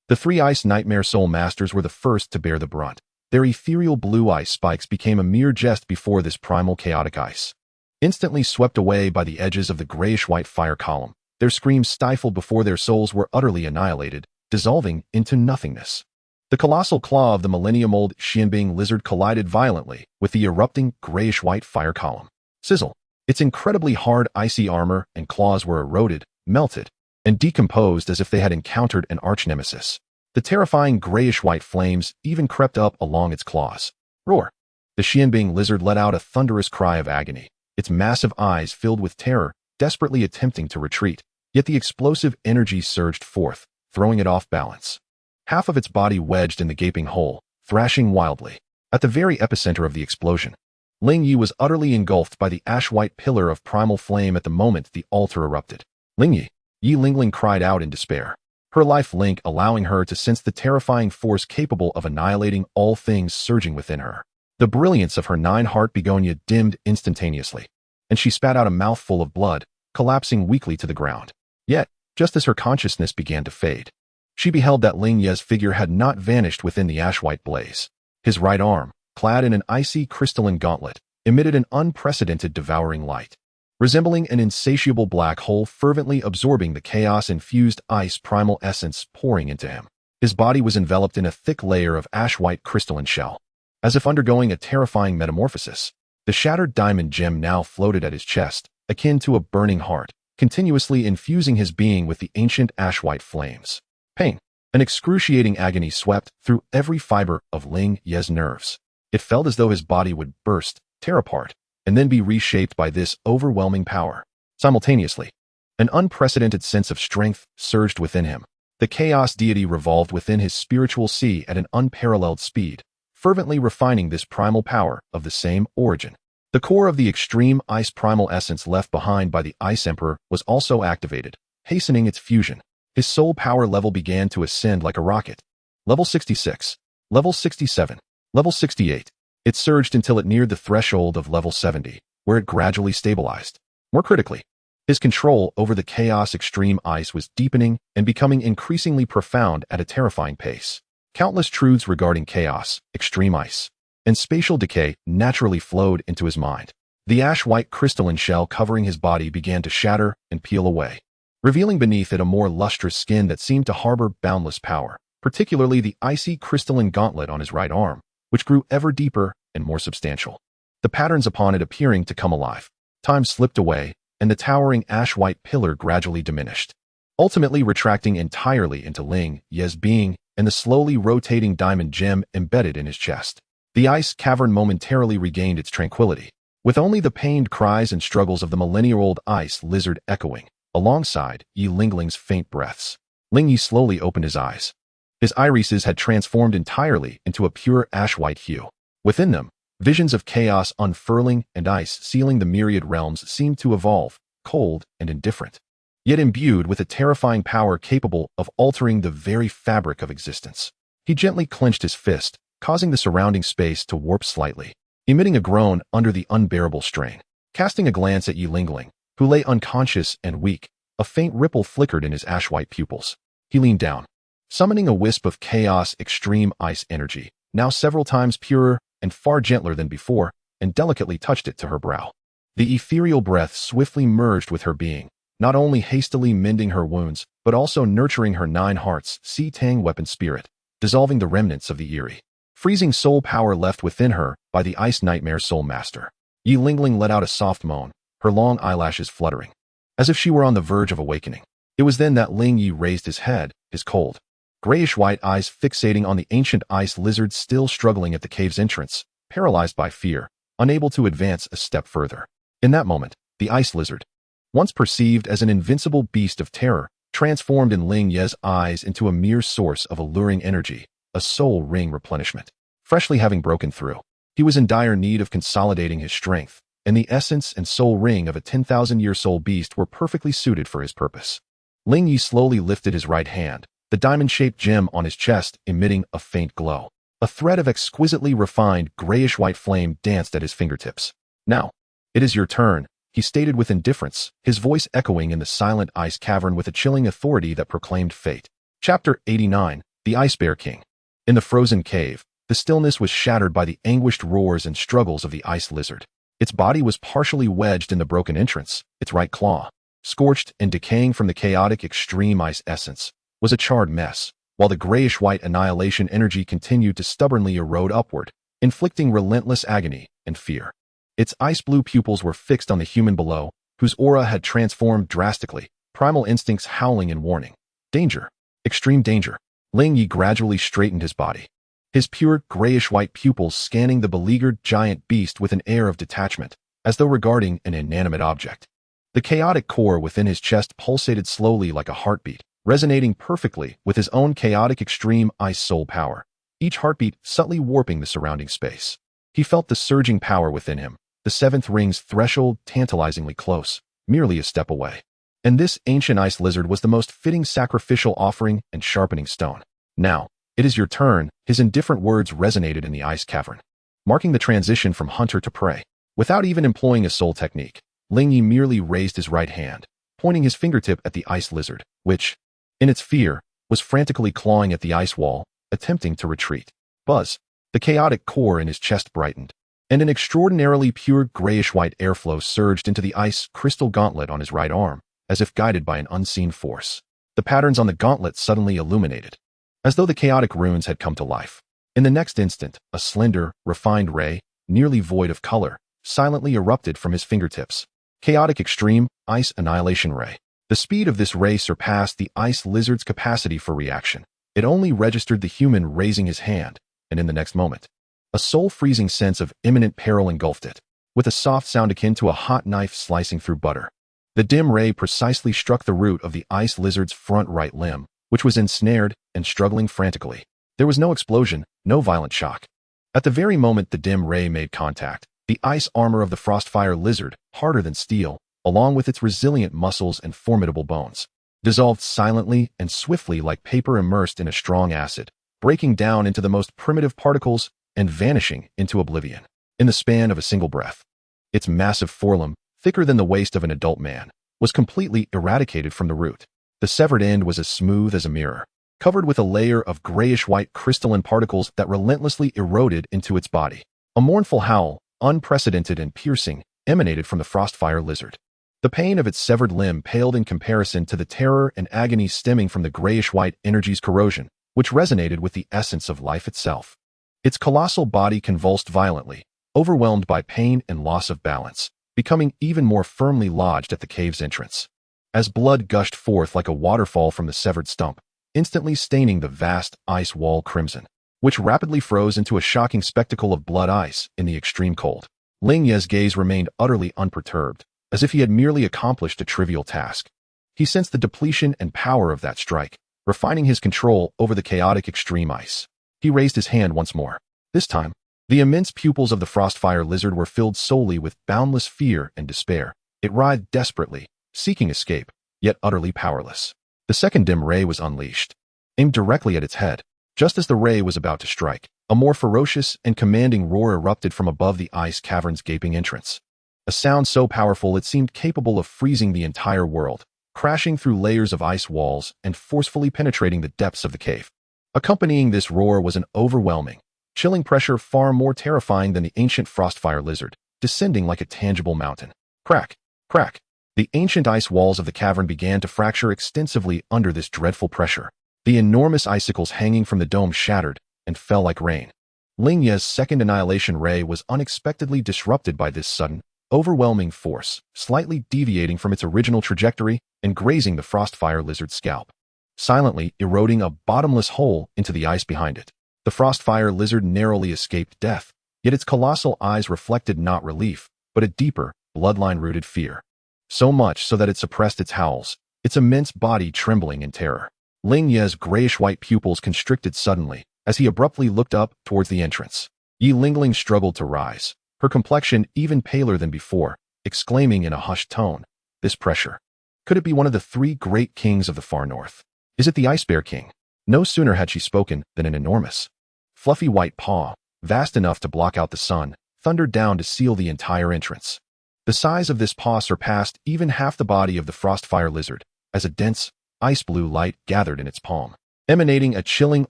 S1: The three Ice Nightmare Soul Masters were the first to bear the brunt. Their ethereal blue ice spikes became a mere jest before this primal chaotic ice. Instantly swept away by the edges of the grayish-white fire column, their screams stifled before their souls were utterly annihilated, dissolving into nothingness. The colossal claw of the millennium-old Qianbing lizard collided violently with the erupting grayish-white fire column. Sizzle! Its incredibly hard icy armor and claws were eroded, melted, and decomposed as if they had encountered an arch-nemesis. The terrifying grayish-white flames even crept up along its claws. Roar! The Qianbing lizard let out a thunderous cry of agony, its massive eyes filled with terror, desperately attempting to retreat. Yet the explosive energy surged forth, throwing it off balance. Half of its body wedged in the gaping hole, thrashing wildly. At the very epicenter of the explosion, Ling Ye was utterly engulfed by the ash-white pillar of primal flame at the moment the altar erupted. Ling Ye! Yi Lingling cried out in despair, her life link allowing her to sense the terrifying force capable of annihilating all things surging within her. The brilliance of her nine-heart begonia dimmed instantaneously, and she spat out a mouthful of blood, collapsing weakly to the ground. Yet, just as her consciousness began to fade, she beheld that Ling Ye's figure had not vanished within the ash-white blaze. His right arm, clad in an icy crystalline gauntlet, emitted an unprecedented devouring light, resembling an insatiable black hole fervently absorbing the chaos-infused ice primal essence pouring into him. His body was enveloped in a thick layer of ash-white crystalline shell, as if undergoing a terrifying metamorphosis. The shattered diamond gem now floated at his chest, akin to a burning heart, continuously infusing his being with the ancient ash-white flames. Pain! An excruciating agony swept through every fiber of Ling Ye's nerves. It felt as though his body would burst, tear apart, and then be reshaped by this overwhelming power. Simultaneously, an unprecedented sense of strength surged within him. The chaos deity revolved within his spiritual sea at an unparalleled speed, fervently refining this primal power of the same origin. The core of the extreme ice primal essence left behind by the Ice Emperor was also activated, hastening its fusion. His soul power level began to ascend like a rocket. Level 66, level 67, level 68. It surged until it neared the threshold of level 70, where it gradually stabilized. More critically, his control over the chaos extreme ice was deepening and becoming increasingly profound at a terrifying pace. Countless truths regarding chaos, extreme ice, and spatial decay naturally flowed into his mind. The ash-white crystalline shell covering his body began to shatter and peel away, revealing beneath it a more lustrous skin that seemed to harbor boundless power, particularly the icy crystalline gauntlet on his right arm, which grew ever deeper and more substantial, the patterns upon it appearing to come alive. Time slipped away, and the towering ash-white pillar gradually diminished, ultimately retracting entirely into Ling Ye's being and the slowly rotating diamond gem embedded in his chest. The ice cavern momentarily regained its tranquility, with only the pained cries and struggles of the millennia-old ice lizard echoing, alongside Yi Lingling's faint breaths. Ling Ye slowly opened his eyes. His irises had transformed entirely into a pure ash-white hue. Within them, visions of chaos unfurling and ice sealing the myriad realms seemed to evolve, cold and indifferent, yet imbued with a terrifying power capable of altering the very fabric of existence. He gently clenched his fist, causing the surrounding space to warp slightly, emitting a groan under the unbearable strain. Casting a glance at Yi Lingling, who lay unconscious and weak, a faint ripple flickered in his ash-white pupils. He leaned down, summoning a wisp of chaos extreme ice energy, now several times purer and far gentler than before, and delicately touched it to her brow. The ethereal breath swiftly merged with her being, not only hastily mending her wounds, but also nurturing her 9 hearts Tang weapon spirit, dissolving the remnants of the eerie, freezing soul power left within her by the ice nightmare soul master. Yi Lingling let out a soft moan, her long eyelashes fluttering, as if she were on the verge of awakening. It was then that Ling Ye raised his head, his cold, grayish-white eyes fixating on the ancient ice lizard still struggling at the cave's entrance, paralyzed by fear, unable to advance a step further. In that moment, the ice lizard, once perceived as an invincible beast of terror, transformed in Ling Ye's eyes into a mere source of alluring energy, a soul ring replenishment. Freshly having broken through, he was in dire need of consolidating his strength, and the essence and soul ring of a 10,000-year soul beast were perfectly suited for his purpose. Ling Ye slowly lifted his right hand, the diamond-shaped gem on his chest emitting a faint glow. A thread of exquisitely refined grayish-white flame danced at his fingertips. "Now, it is your turn," he stated with indifference, his voice echoing in the silent ice cavern with a chilling authority that proclaimed fate. Chapter 89, The Ice Bear King. In the frozen cave, the stillness was shattered by the anguished roars and struggles of the ice lizard. Its body was partially wedged in the broken entrance, its right claw, scorched and decaying from the chaotic extreme ice essence, was a charred mess, while the grayish-white annihilation energy continued to stubbornly erode upward, inflicting relentless agony and fear. Its ice-blue pupils were fixed on the human below, whose aura had transformed drastically, primal instincts howling in warning. Danger. Extreme danger. Ling Ye gradually straightened his body, his pure grayish-white pupils scanning the beleaguered giant beast with an air of detachment, as though regarding an inanimate object. The chaotic core within his chest pulsated slowly like a heartbeat, resonating perfectly with his own chaotic extreme ice soul power, each heartbeat subtly warping the surrounding space. He felt the surging power within him, the 7th ring's threshold tantalizingly close, merely a step away. And this ancient ice lizard was the most fitting sacrificial offering and sharpening stone. "Now, it is your turn," his indifferent words resonated in the ice cavern, marking the transition from hunter to prey. Without even employing a soul technique, Ling Ye merely raised his right hand, pointing his fingertip at the ice lizard, which, in its fear, was frantically clawing at the ice wall, attempting to retreat. Buzz. The chaotic core in his chest brightened, and an extraordinarily pure grayish-white airflow surged into the ice crystal gauntlet on his right arm, as if guided by an unseen force. The patterns on the gauntlet suddenly illuminated, as though the chaotic runes had come to life. In the next instant, a slender, refined ray, nearly void of color, silently erupted from his fingertips. Chaotic extreme, ice annihilation ray. The speed of this ray surpassed the ice lizard's capacity for reaction, It only registered the human raising his hand, and in the next moment, a soul-freezing sense of imminent peril engulfed it, with a soft sound akin to a hot knife slicing through butter. The dim ray precisely struck the root of the ice lizard's front right limb, which was ensnared and struggling frantically. There was no explosion, no violent shock. At the very moment the dim ray made contact, the ice armor of the frostfire lizard, harder than steel, along with its resilient muscles and formidable bones, dissolved silently and swiftly like paper immersed in a strong acid, breaking down into the most primitive particles and vanishing into oblivion in the span of a single breath. Its massive forelimb, thicker than the waist of an adult man, was completely eradicated from the root. The severed end was as smooth as a mirror, covered with a layer of grayish-white crystalline particles that relentlessly eroded into its body. A mournful howl, unprecedented and piercing, emanated from the frostfire lizard. The pain of its severed limb paled in comparison to the terror and agony stemming from the grayish-white energy's corrosion, which resonated with the essence of life itself. Its colossal body convulsed violently, overwhelmed by pain and loss of balance, becoming even more firmly lodged at the cave's entrance. As blood gushed forth like a waterfall from the severed stump, instantly staining the vast ice wall crimson, which rapidly froze into a shocking spectacle of blood ice in the extreme cold. Ling Ye's gaze remained utterly unperturbed, as if he had merely accomplished a trivial task. He sensed the depletion and power of that strike, refining his control over the chaotic extreme ice. He raised his hand once more. This time, the immense pupils of the frostfire lizard were filled solely with boundless fear and despair. It writhed desperately, seeking escape, yet utterly powerless. The second dim ray was unleashed, aimed directly at its head. Just as the ray was about to strike, a more ferocious and commanding roar erupted from above the ice cavern's gaping entrance. A sound so powerful it seemed capable of freezing the entire world, crashing through layers of ice walls and forcefully penetrating the depths of the cave. Accompanying this roar was an overwhelming, chilling pressure far more terrifying than the ancient frostfire lizard, descending like a tangible mountain. Crack, crack. The ancient ice walls of the cavern began to fracture extensively under this dreadful pressure. The enormous icicles hanging from the dome shattered and fell like rain. Ling Ye's second annihilation ray was unexpectedly disrupted by this sudden, overwhelming force, slightly deviating from its original trajectory and grazing the frostfire lizard's scalp, silently eroding a bottomless hole into the ice behind it. The frostfire lizard narrowly escaped death, yet its colossal eyes reflected not relief, but a deeper, bloodline-rooted fear. So much so that it suppressed its howls, its immense body trembling in terror. Ling Ye's grayish-white pupils constricted suddenly as he abruptly looked up towards the entrance. Yi Lingling struggled to rise, her complexion even paler than before, exclaiming in a hushed tone, "This pressure. Could it be one of the three great kings of the far north? Is it the Ice Bear King?" No sooner had she spoken than an enormous, fluffy white paw, vast enough to block out the sun, thundered down to seal the entire entrance. The size of this paw surpassed even half the body of the frostfire lizard, as a dense, ice-blue light gathered in its palm, emanating a chilling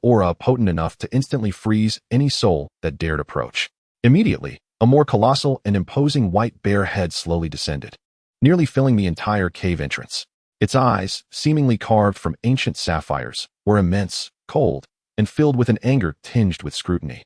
S1: aura potent enough to instantly freeze any soul that dared approach. Immediately, a more colossal and imposing white bear head slowly descended, nearly filling the entire cave entrance. Its eyes, seemingly carved from ancient sapphires, were immense, cold, and filled with an anger tinged with scrutiny,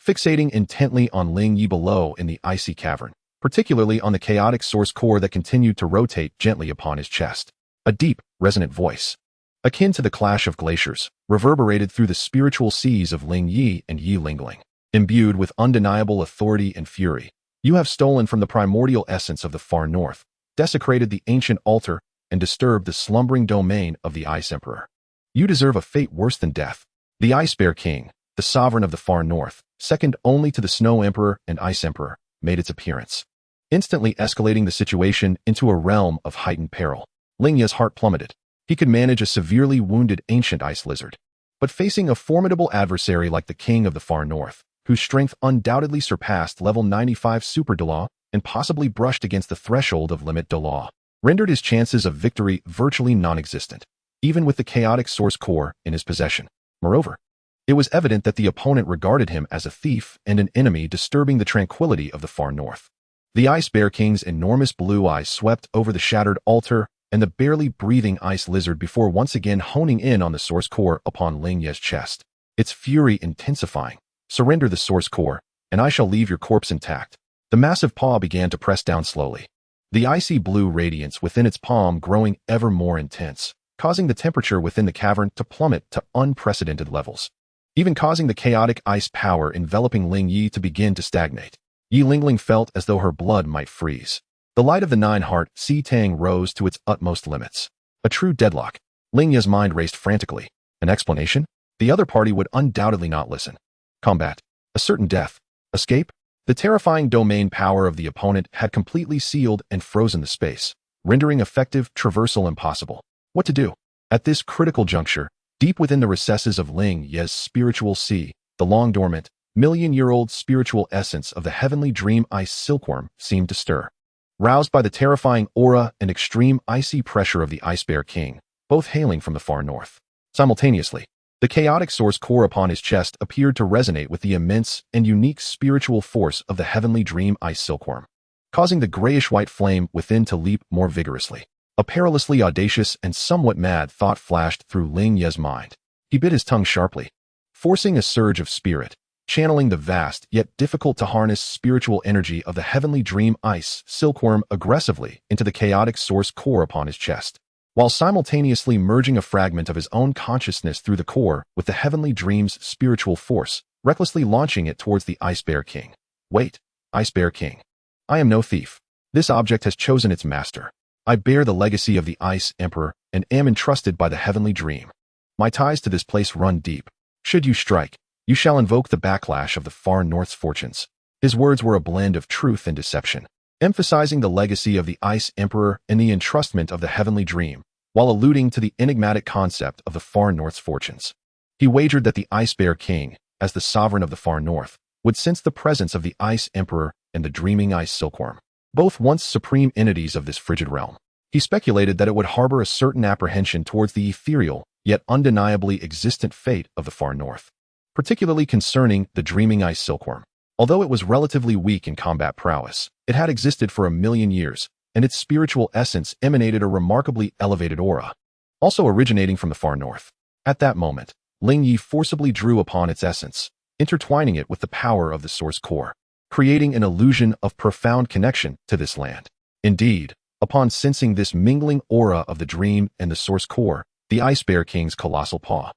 S1: fixating intently on Ling Ye below in the icy cavern, particularly on the chaotic source core that continued to rotate gently upon his chest. A deep, resonant voice, akin to the clash of glaciers, reverberated through the spiritual seas of Ling Ye and Yi Lingling. Imbued with undeniable authority and fury, you have stolen from the primordial essence of the far north, desecrated the ancient altar, and disturbed the slumbering domain of the Ice Emperor. You deserve a fate worse than death. The Ice Bear King, the sovereign of the far north, second only to the Snow Emperor and Ice Emperor, made its appearance, instantly escalating the situation into a realm of heightened peril. Ling Ye's heart plummeted. He could manage a severely wounded ancient ice lizard, but facing a formidable adversary like the King of the far north, whose strength undoubtedly surpassed level 95 Super Douluo and possibly brushed against the threshold of limit Douluo, rendered his chances of victory virtually non-existent, even with the chaotic source core in his possession. Moreover, it was evident that the opponent regarded him as a thief and an enemy disturbing the tranquility of the far north. The Ice Bear King's enormous blue eyes swept over the shattered altar and the barely breathing ice lizard before once again honing in on the source core upon Ling Ye's chest, its fury intensifying. "Surrender the source core, and I shall leave your corpse intact." The massive paw began to press down slowly, the icy blue radiance within its palm growing ever more intense, causing the temperature within the cavern to plummet to unprecedented levels, even causing the chaotic ice power enveloping Ling Ye to begin to stagnate. Yi Lingling felt as though her blood might freeze. The light of the nine-heart Si Tang rose to its utmost limits. A true deadlock. Ling Ye's mind raced frantically. An explanation? The other party would undoubtedly not listen. Combat. A certain death. Escape? The terrifying domain power of the opponent had completely sealed and frozen the space, rendering effective traversal impossible. What to do? At this critical juncture, deep within the recesses of Ling Ye's spiritual sea, the long-dormant, million-year-old spiritual essence of the heavenly dream ice silkworm seemed to stir. Roused by the terrifying aura and extreme icy pressure of the Ice Bear King, both hailing from the far north. Simultaneously, the chaotic source core upon his chest appeared to resonate with the immense and unique spiritual force of the heavenly dream ice silkworm, causing the grayish-white flame within to leap more vigorously. A perilously audacious and somewhat mad thought flashed through Ling Ye's mind. He bit his tongue sharply, forcing a surge of spirit, channeling the vast yet difficult to harness spiritual energy of the heavenly dream ice silkworm aggressively into the chaotic source core upon his chest, while simultaneously merging a fragment of his own consciousness through the core with the heavenly dream's spiritual force, recklessly launching it towards the Ice Bear King. Wait, Ice Bear King. I am no thief. This object has chosen its master. I bear the legacy of the Ice Emperor and am entrusted by the heavenly dream. My ties to this place run deep. Should you strike, you shall invoke the backlash of the far north's fortunes. His words were a blend of truth and deception, emphasizing the legacy of the Ice Emperor and the entrustment of the heavenly dream, while alluding to the enigmatic concept of the far north's fortunes. He wagered that the Ice Bear King, as the sovereign of the far north, would sense the presence of the Ice Emperor and the dreaming ice silkworm, both once supreme entities of this frigid realm. He speculated that it would harbor a certain apprehension towards the ethereal, yet undeniably existent fate of the far north, particularly concerning the dreaming ice silkworm. Although it was relatively weak in combat prowess, it had existed for 1,000,000 years, and its spiritual essence emanated a remarkably elevated aura, also originating from the far north. At that moment, Ling Ye forcibly drew upon its essence, intertwining it with the power of the source core, creating an illusion of profound connection to this land. Indeed, upon sensing this mingling aura of the dream and the source core, the Ice Bear King's colossal paw,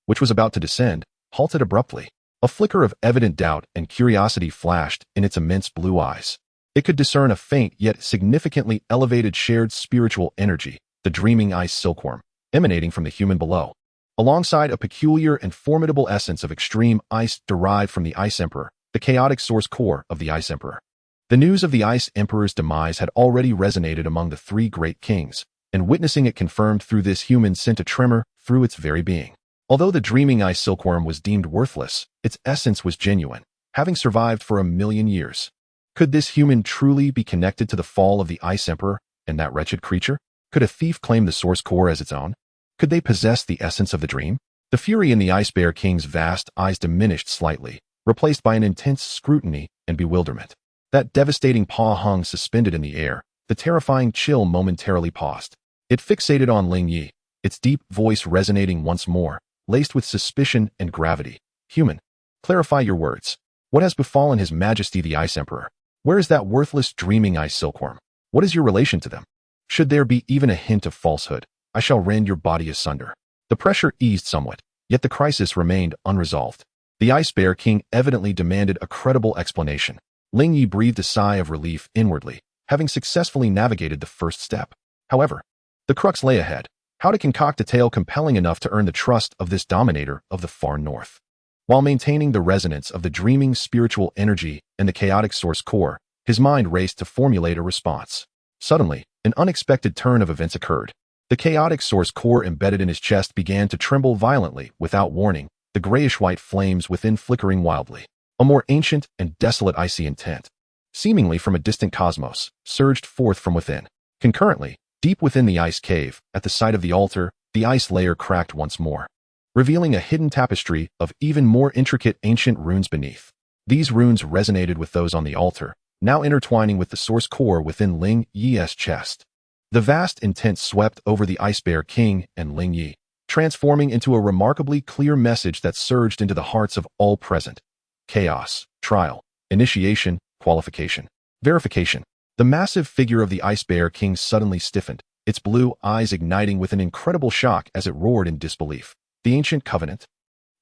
S1: which was about to descend, halted abruptly. A flicker of evident doubt and curiosity flashed in its immense blue eyes. It could discern a faint yet significantly elevated shared spiritual energy, the dreaming ice silkworm, emanating from the human below, alongside a peculiar and formidable essence of extreme ice derived from the Ice Emperor, the chaotic source core of the Ice Emperor. The news of the Ice Emperor's demise had already resonated among the three great kings, and witnessing it confirmed through this human sent a tremor through its very being. Although the dreaming ice silkworm was deemed worthless, its essence was genuine, having survived for 1,000,000 years. Could this human truly be connected to the fall of the Ice Emperor and that wretched creature? Could a thief claim the source core as its own? Could they possess the essence of the dream? The fury in the Ice Bear King's vast eyes diminished slightly, replaced by an intense scrutiny and bewilderment. That devastating paw hung suspended in the air. The terrifying chill momentarily paused. It fixated on Ling Ye, its deep voice resonating once more, laced with suspicion and gravity. Human, clarify your words. What has befallen His Majesty the Ice Emperor? Where is that worthless dreaming ice silkworm? What is your relation to them? Should there be even a hint of falsehood, I shall rend your body asunder. The pressure eased somewhat, yet the crisis remained unresolved. The Ice Bear King evidently demanded a credible explanation. Ling Ye breathed a sigh of relief inwardly, having successfully navigated the first step. However, the crux lay ahead. How to concoct a tale compelling enough to earn the trust of this dominator of the far north, while maintaining the resonance of the dreaming spiritual energy and the chaotic source core. His mind raced to formulate a response. Suddenly, an unexpected turn of events occurred. The chaotic source core embedded in his chest began to tremble violently without warning, the grayish-white flames within flickering wildly. A more ancient and desolate icy intent, seemingly from a distant cosmos, surged forth from within. Concurrently, deep within the ice cave, at the site of the altar, the ice layer cracked once more, revealing a hidden tapestry of even more intricate ancient runes beneath. These runes resonated with those on the altar, now intertwining with the source core within Ling Ye's chest. The vast intent swept over the Ice Bear King and Ling Ye, transforming into a remarkably clear message that surged into the hearts of all present. Chaos, trial, initiation, qualification, verification. The massive figure of the Ice Bear King suddenly stiffened, its blue eyes igniting with an incredible shock as it roared in disbelief. The ancient covenant?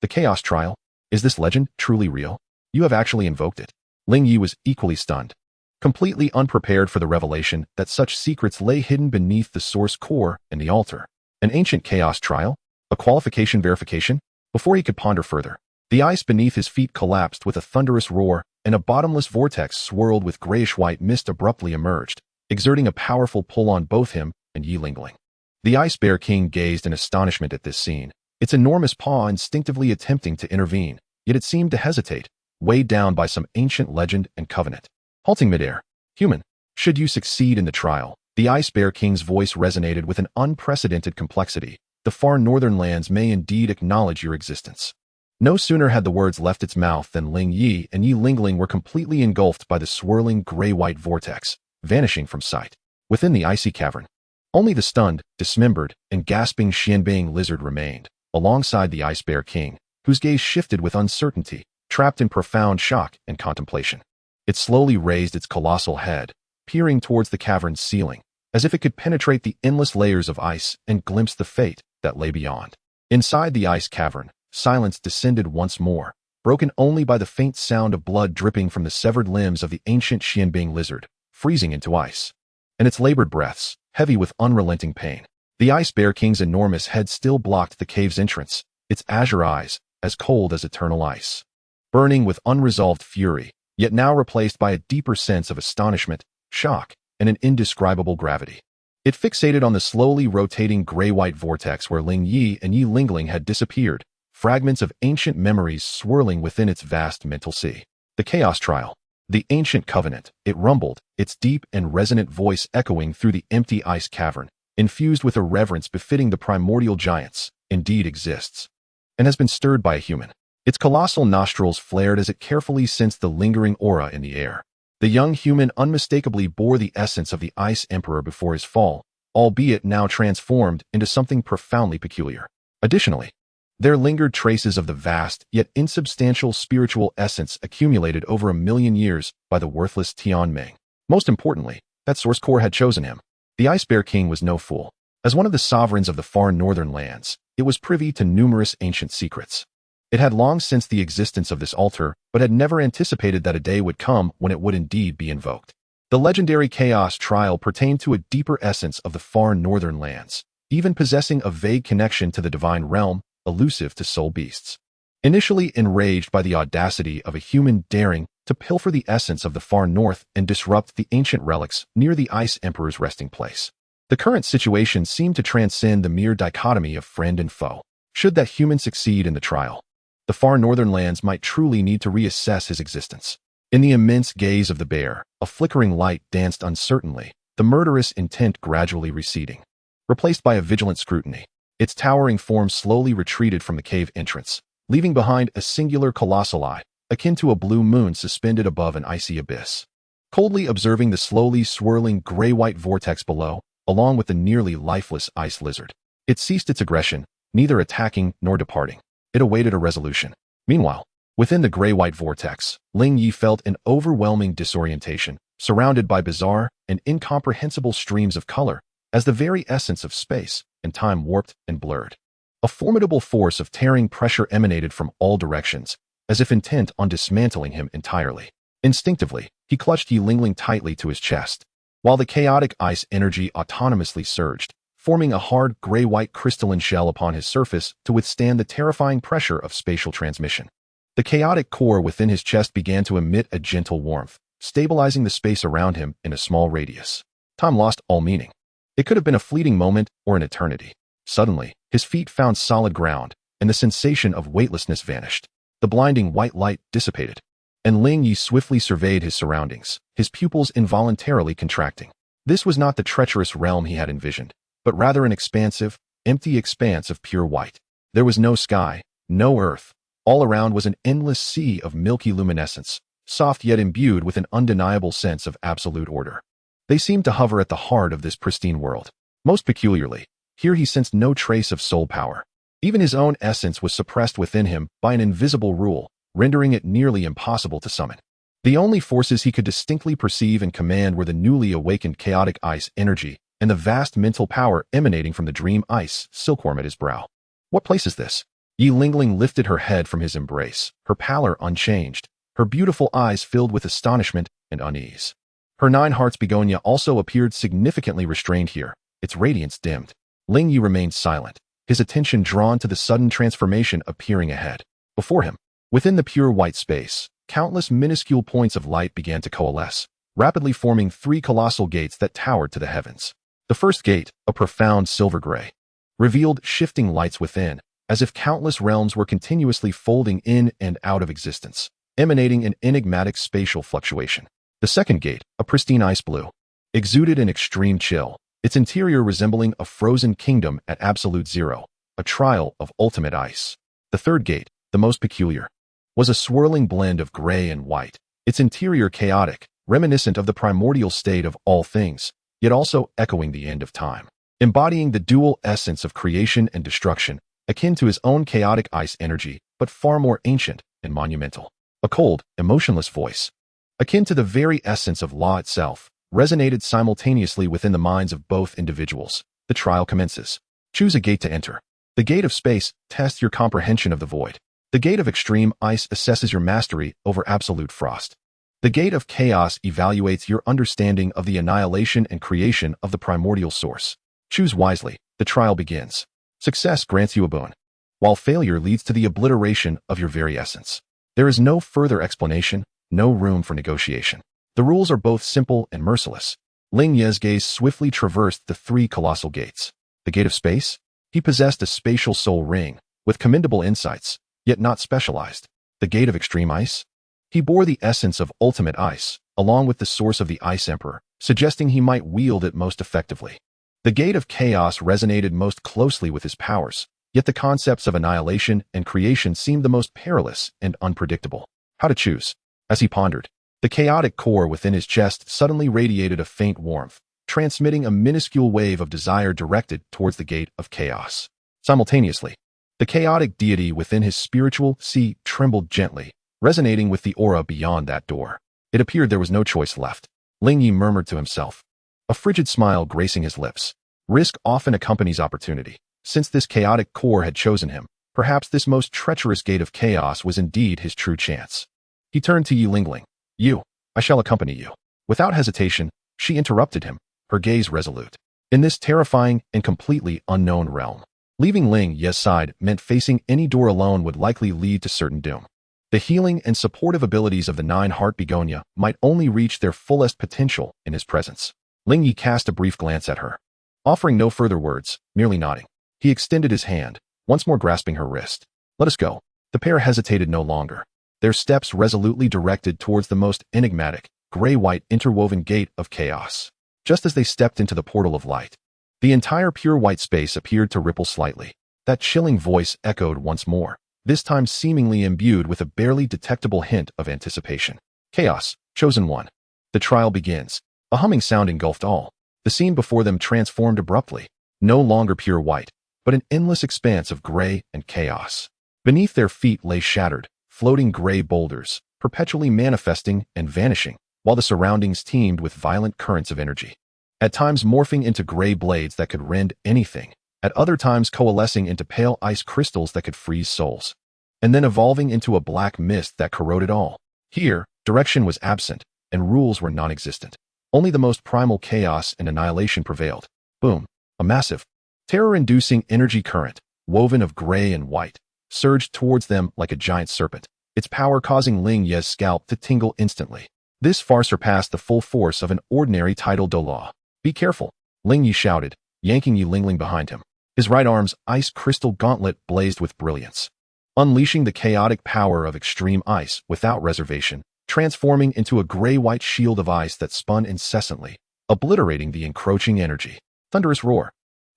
S1: The chaos trial? Is this legend truly real? You have actually invoked it. Ling Ye was equally stunned, completely unprepared for the revelation that such secrets lay hidden beneath the source core and the altar. An ancient chaos trial? A qualification verification? Before he could ponder further, the ice beneath his feet collapsed with a thunderous roar, and a bottomless vortex swirled with grayish-white mist abruptly emerged, exerting a powerful pull on both him and Yi Lingling. The Ice Bear King gazed in astonishment at this scene, its enormous paw instinctively attempting to intervene, yet it seemed to hesitate, weighed down by some ancient legend and covenant. Halting midair. Human, should you succeed in the trial, the Ice Bear King's voice resonated with an unprecedented complexity. The far northern lands may indeed acknowledge your existence. No sooner had the words left its mouth than Ling Ye and Yi Lingling were completely engulfed by the swirling gray-white vortex, vanishing from sight. Within the icy cavern, only the stunned, dismembered, and gasping Xianbing lizard remained, alongside the Ice Bear King, whose gaze shifted with uncertainty, trapped in profound shock and contemplation. It slowly raised its colossal head, peering towards the cavern's ceiling, as if it could penetrate the endless layers of ice and glimpse the fate that lay beyond. Inside the ice cavern, silence descended once more, broken only by the faint sound of blood dripping from the severed limbs of the ancient Qianbing lizard, freezing into ice, and its labored breaths, heavy with unrelenting pain. The Ice Bear King's enormous head still blocked the cave's entrance, its azure eyes, as cold as eternal ice, burning with unresolved fury, yet now replaced by a deeper sense of astonishment, shock, and an indescribable gravity. It fixated on the slowly rotating gray-white vortex where Ling Ye and Yi Lingling had disappeared, fragments of ancient memories swirling within its vast mental sea. The chaos trial. The ancient covenant, it rumbled, its deep and resonant voice echoing through the empty ice cavern, infused with a reverence befitting the primordial giants, indeed exists, and has been stirred by a human. Its colossal nostrils flared as it carefully sensed the lingering aura in the air. The young human unmistakably bore the essence of the Ice Emperor before his fall, albeit now transformed into something profoundly peculiar. Additionally, there lingered traces of the vast, yet insubstantial spiritual essence accumulated over 1,000,000 years by the worthless Tianming. Most importantly, that source core had chosen him. The Ice Bear King was no fool. As one of the sovereigns of the far northern lands, it was privy to numerous ancient secrets. It had long sensed the existence of this altar, but had never anticipated that a day would come when it would indeed be invoked. The legendary chaos trial pertained to a deeper essence of the far northern lands, even possessing a vague connection to the divine realm, elusive to soul beasts. Initially enraged by the audacity of a human daring to pilfer the essence of the far north and disrupt the ancient relics near the Ice Emperor's resting place, the current situation seemed to transcend the mere dichotomy of friend and foe. Should that human succeed in the trial, the far northern lands might truly need to reassess his existence. In the immense gaze of the bear, a flickering light danced uncertainly, the murderous intent gradually receding, replaced by a vigilant scrutiny. Its towering form slowly retreated from the cave entrance, leaving behind a singular colossal eye, akin to a blue moon suspended above an icy abyss. Coldly observing the slowly swirling gray-white vortex below, along with the nearly lifeless ice lizard, it ceased its aggression, neither attacking nor departing. It awaited a resolution. Meanwhile, within the gray-white vortex, Ling Ye felt an overwhelming disorientation, surrounded by bizarre and incomprehensible streams of color, as the very essence of space and time warped and blurred. A formidable force of tearing pressure emanated from all directions, as if intent on dismantling him entirely. Instinctively, he clutched Yi Lingling tightly to his chest, while the chaotic ice energy autonomously surged, forming a hard gray-white crystalline shell upon his surface to withstand the terrifying pressure of spatial transmission. The chaotic core within his chest began to emit a gentle warmth, stabilizing the space around him in a small radius. Time lost all meaning. It could have been a fleeting moment or an eternity. Suddenly, his feet found solid ground, and the sensation of weightlessness vanished. The blinding white light dissipated, and Ling Ye swiftly surveyed his surroundings, his pupils involuntarily contracting. This was not the treacherous realm he had envisioned, but rather an expansive, empty expanse of pure white. There was no sky, no earth. All around was an endless sea of milky luminescence, soft yet imbued with an undeniable sense of absolute order. They seemed to hover at the heart of this pristine world. Most peculiarly, here he sensed no trace of soul power. Even his own essence was suppressed within him by an invisible rule, rendering it nearly impossible to summon. The only forces he could distinctly perceive and command were the newly awakened chaotic ice energy, and the vast mental power emanating from the dream ice silkworm at his brow. What place is this? Yi Lingling lifted her head from his embrace, her pallor unchanged, her beautiful eyes filled with astonishment and unease. Her 9 hearts begonia also appeared significantly restrained here, its radiance dimmed. Ling Ye remained silent, his attention drawn to the sudden transformation appearing ahead. Before him, within the pure white space, countless minuscule points of light began to coalesce, rapidly forming 3 colossal gates that towered to the heavens. The first gate, a profound silver gray, revealed shifting lights within, as if countless realms were continuously folding in and out of existence, emanating an enigmatic spatial fluctuation. The second gate, a pristine ice blue, exuded an extreme chill, its interior resembling a frozen kingdom at absolute zero, a trial of ultimate ice. The third gate, the most peculiar, was a swirling blend of gray and white, its interior chaotic, reminiscent of the primordial state of all things, yet also echoing the end of time, embodying the dual essence of creation and destruction, akin to his own chaotic ice energy, but far more ancient and monumental. A cold, emotionless voice, akin to the very essence of law itself, resonated simultaneously within the minds of both individuals. The trial commences. Choose a gate to enter. The gate of space tests your comprehension of the void. The gate of extreme ice assesses your mastery over absolute frost. The gate of chaos evaluates your understanding of the annihilation and creation of the primordial source. Choose wisely. The trial begins. Success grants you a boon, while failure leads to the obliteration of your very essence. There is no further explanation, no room for negotiation. The rules are both simple and merciless. Ling Ye's gaze swiftly traversed the 3 colossal gates. The gate of space? He possessed a spatial soul ring, with commendable insights, yet not specialized. The gate of extreme ice? He bore the essence of ultimate ice, along with the source of the Ice Emperor, suggesting he might wield it most effectively. The gate of chaos resonated most closely with his powers, yet the concepts of annihilation and creation seemed the most perilous and unpredictable. How to choose? As he pondered, the chaotic core within his chest suddenly radiated a faint warmth, transmitting a minuscule wave of desire directed towards the gate of chaos. Simultaneously, the chaotic deity within his spiritual sea trembled gently, resonating with the aura beyond that door. It appeared there was no choice left. Ling Ye murmured to himself, a frigid smile gracing his lips. Risk often accompanies opportunity. Since this chaotic core had chosen him, perhaps this most treacherous gate of chaos was indeed his true chance. He turned to Yi Lingling. You, I shall accompany you. Without hesitation, she interrupted him, her gaze resolute. In this terrifying and completely unknown realm, leaving Ling Ye's side meant facing any door alone would likely lead to certain doom. The healing and supportive abilities of the 9-heart begonia might only reach their fullest potential in his presence. Ling Ye cast a brief glance at her. Offering no further words, merely nodding, he extended his hand, once more grasping her wrist. Let us go. The pair hesitated no longer, their steps resolutely directed towards the most enigmatic, gray-white interwoven gate of chaos. Just as they stepped into the portal of light, the entire pure white space appeared to ripple slightly. That chilling voice echoed once more, this time seemingly imbued with a barely detectable hint of anticipation. Chaos, chosen one. The trial begins. A humming sound engulfed all. The scene before them transformed abruptly, no longer pure white, but an endless expanse of gray and chaos. Beneath their feet lay shattered, floating gray boulders, perpetually manifesting and vanishing, while the surroundings teemed with violent currents of energy. At times morphing into gray blades that could rend anything, at other times coalescing into pale ice crystals that could freeze souls, and then evolving into a black mist that corroded all. Here, direction was absent, and rules were non-existent. Only the most primal chaos and annihilation prevailed. Boom! A massive, terror-inducing energy current, woven of gray and white, surged towards them like a giant serpent, its power causing Ling Ye's scalp to tingle instantly. This far surpassed the full force of an ordinary tidal Douluo. Be careful, Ling Ye shouted, yanking Yi Lingling behind him. His right arm's ice crystal gauntlet blazed with brilliance, unleashing the chaotic power of extreme ice without reservation, transforming into a gray-white shield of ice that spun incessantly, obliterating the encroaching energy. Thunderous roar.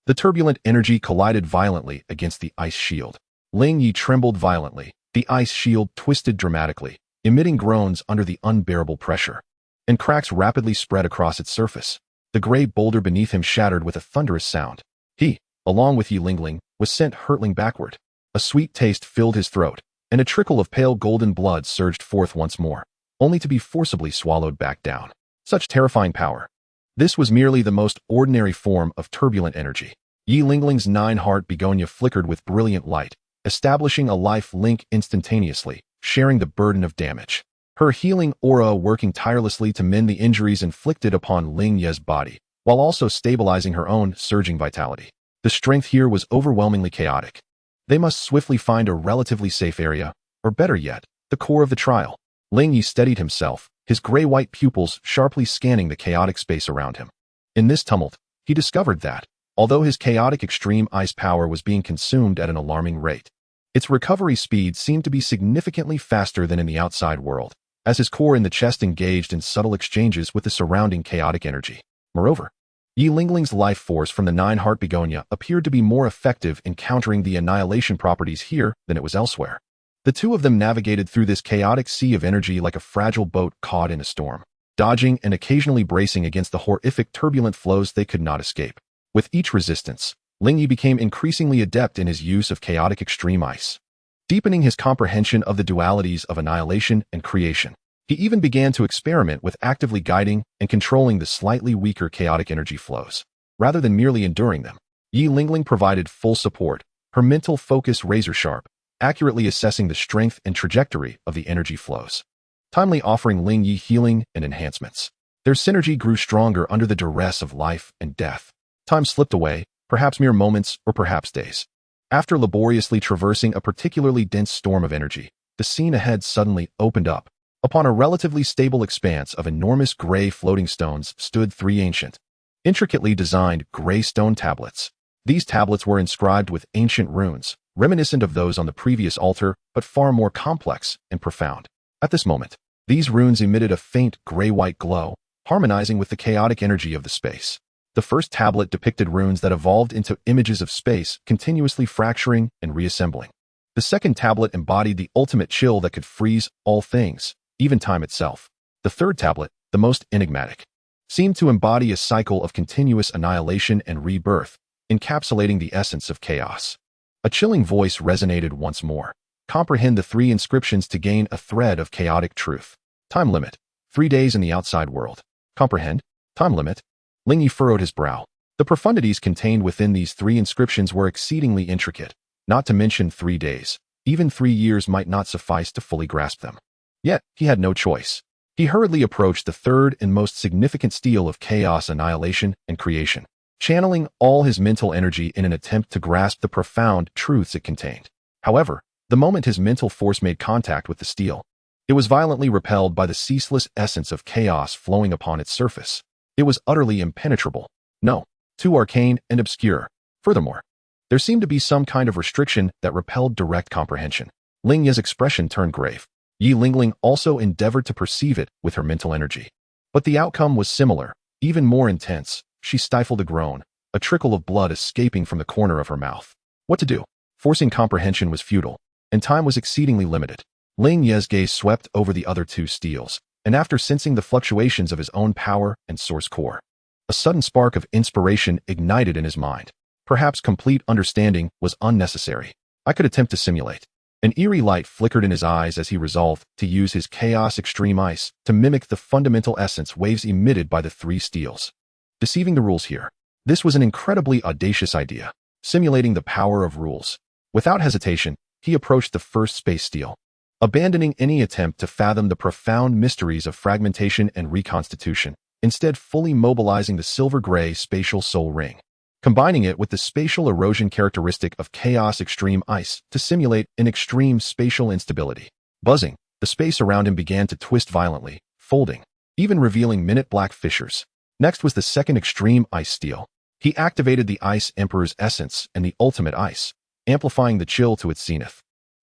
S1: The turbulent energy collided violently against the ice shield. Ling Ye trembled violently, the ice shield twisted dramatically, emitting groans under the unbearable pressure, and cracks rapidly spread across its surface. The gray boulder beneath him shattered with a thunderous sound. He, along with Yi Lingling, was sent hurtling backward. A sweet taste filled his throat, and a trickle of pale golden blood surged forth once more, only to be forcibly swallowed back down. Such terrifying power. This was merely the most ordinary form of turbulent energy. Yi Lingling's 9-heart begonia flickered with brilliant light, establishing a life link instantaneously, sharing the burden of damage. Her healing aura working tirelessly to mend the injuries inflicted upon Ling Ye's body, while also stabilizing her own surging vitality. The strength here was overwhelmingly chaotic. They must swiftly find a relatively safe area, or better yet, the core of the trial. Ling Ye steadied himself, his gray-white pupils sharply scanning the chaotic space around him. In this tumult, he discovered that, although his chaotic extreme ice power was being consumed at an alarming rate, its recovery speed seemed to be significantly faster than in the outside world, as his core in the chest engaged in subtle exchanges with the surrounding chaotic energy. Moreover, Yi Lingling's life force from the 9-heart begonia appeared to be more effective in countering the annihilation properties here than it was elsewhere. The two of them navigated through this chaotic sea of energy like a fragile boat caught in a storm, dodging and occasionally bracing against the horrific turbulent flows they could not escape. With each resistance, Ling Ye became increasingly adept in his use of chaotic extreme ice, deepening his comprehension of the dualities of annihilation and creation. He even began to experiment with actively guiding and controlling the slightly weaker chaotic energy flows, rather than merely enduring them. Yi Lingling provided full support, her mental focus razor-sharp, accurately assessing the strength and trajectory of the energy flows, timely offering Ling Ye healing and enhancements. Their synergy grew stronger under the duress of life and death. Time slipped away, perhaps mere moments or perhaps days. After laboriously traversing a particularly dense storm of energy, the scene ahead suddenly opened up. Upon a relatively stable expanse of enormous gray floating stones stood 3 ancient, intricately designed gray stone tablets. These tablets were inscribed with ancient runes, reminiscent of those on the previous altar, but far more complex and profound. At this moment, these runes emitted a faint gray-white glow, harmonizing with the chaotic energy of the space. The first tablet depicted runes that evolved into images of space, continuously fracturing and reassembling. The second tablet embodied the ultimate chill that could freeze all things, even time itself. The third tablet, the most enigmatic, seemed to embody a cycle of continuous annihilation and rebirth, encapsulating the essence of chaos. A chilling voice resonated once more. Comprehend the 3 inscriptions to gain a thread of chaotic truth. Time limit: 3 days in the outside world. Comprehend? Time limit? Ling Ye furrowed his brow. The profundities contained within these 3 inscriptions were exceedingly intricate, not to mention 3 days. Even 3 years might not suffice to fully grasp them. Yet, he had no choice. He hurriedly approached the third and most significant stele of chaos, annihilation, and creation, channeling all his mental energy in an attempt to grasp the profound truths it contained. However, the moment his mental force made contact with the stele, it was violently repelled by the ceaseless essence of chaos flowing upon its surface. It was utterly impenetrable. No, too arcane and obscure. Furthermore, there seemed to be some kind of restriction that repelled direct comprehension. Ling Ye's expression turned grave. Yi Lingling also endeavored to perceive it with her mental energy. But the outcome was similar, even more intense. She stifled a groan, a trickle of blood escaping from the corner of her mouth. What to do? Forcing comprehension was futile, and time was exceedingly limited. Ling Ye's gaze swept over the other 2 steles, and after sensing the fluctuations of his own power and source core, a sudden spark of inspiration ignited in his mind. Perhaps complete understanding was unnecessary. I could attempt to simulate. An eerie light flickered in his eyes as he resolved to use his chaos extreme ice to mimic the fundamental essence waves emitted by the 3 steles. Deceiving the rules here. This was an incredibly audacious idea, simulating the power of rules. Without hesitation, he approached the first space stele, abandoning any attempt to fathom the profound mysteries of fragmentation and reconstitution, instead fully mobilizing the silver-gray spatial soul ring, combining it with the spatial erosion characteristic of chaos extreme ice to simulate an extreme spatial instability. Buzzing, the space around him began to twist violently, folding, even revealing minute black fissures. Next was the second extreme ice stele. He activated the Ice Emperor's essence and the ultimate ice, amplifying the chill to its zenith,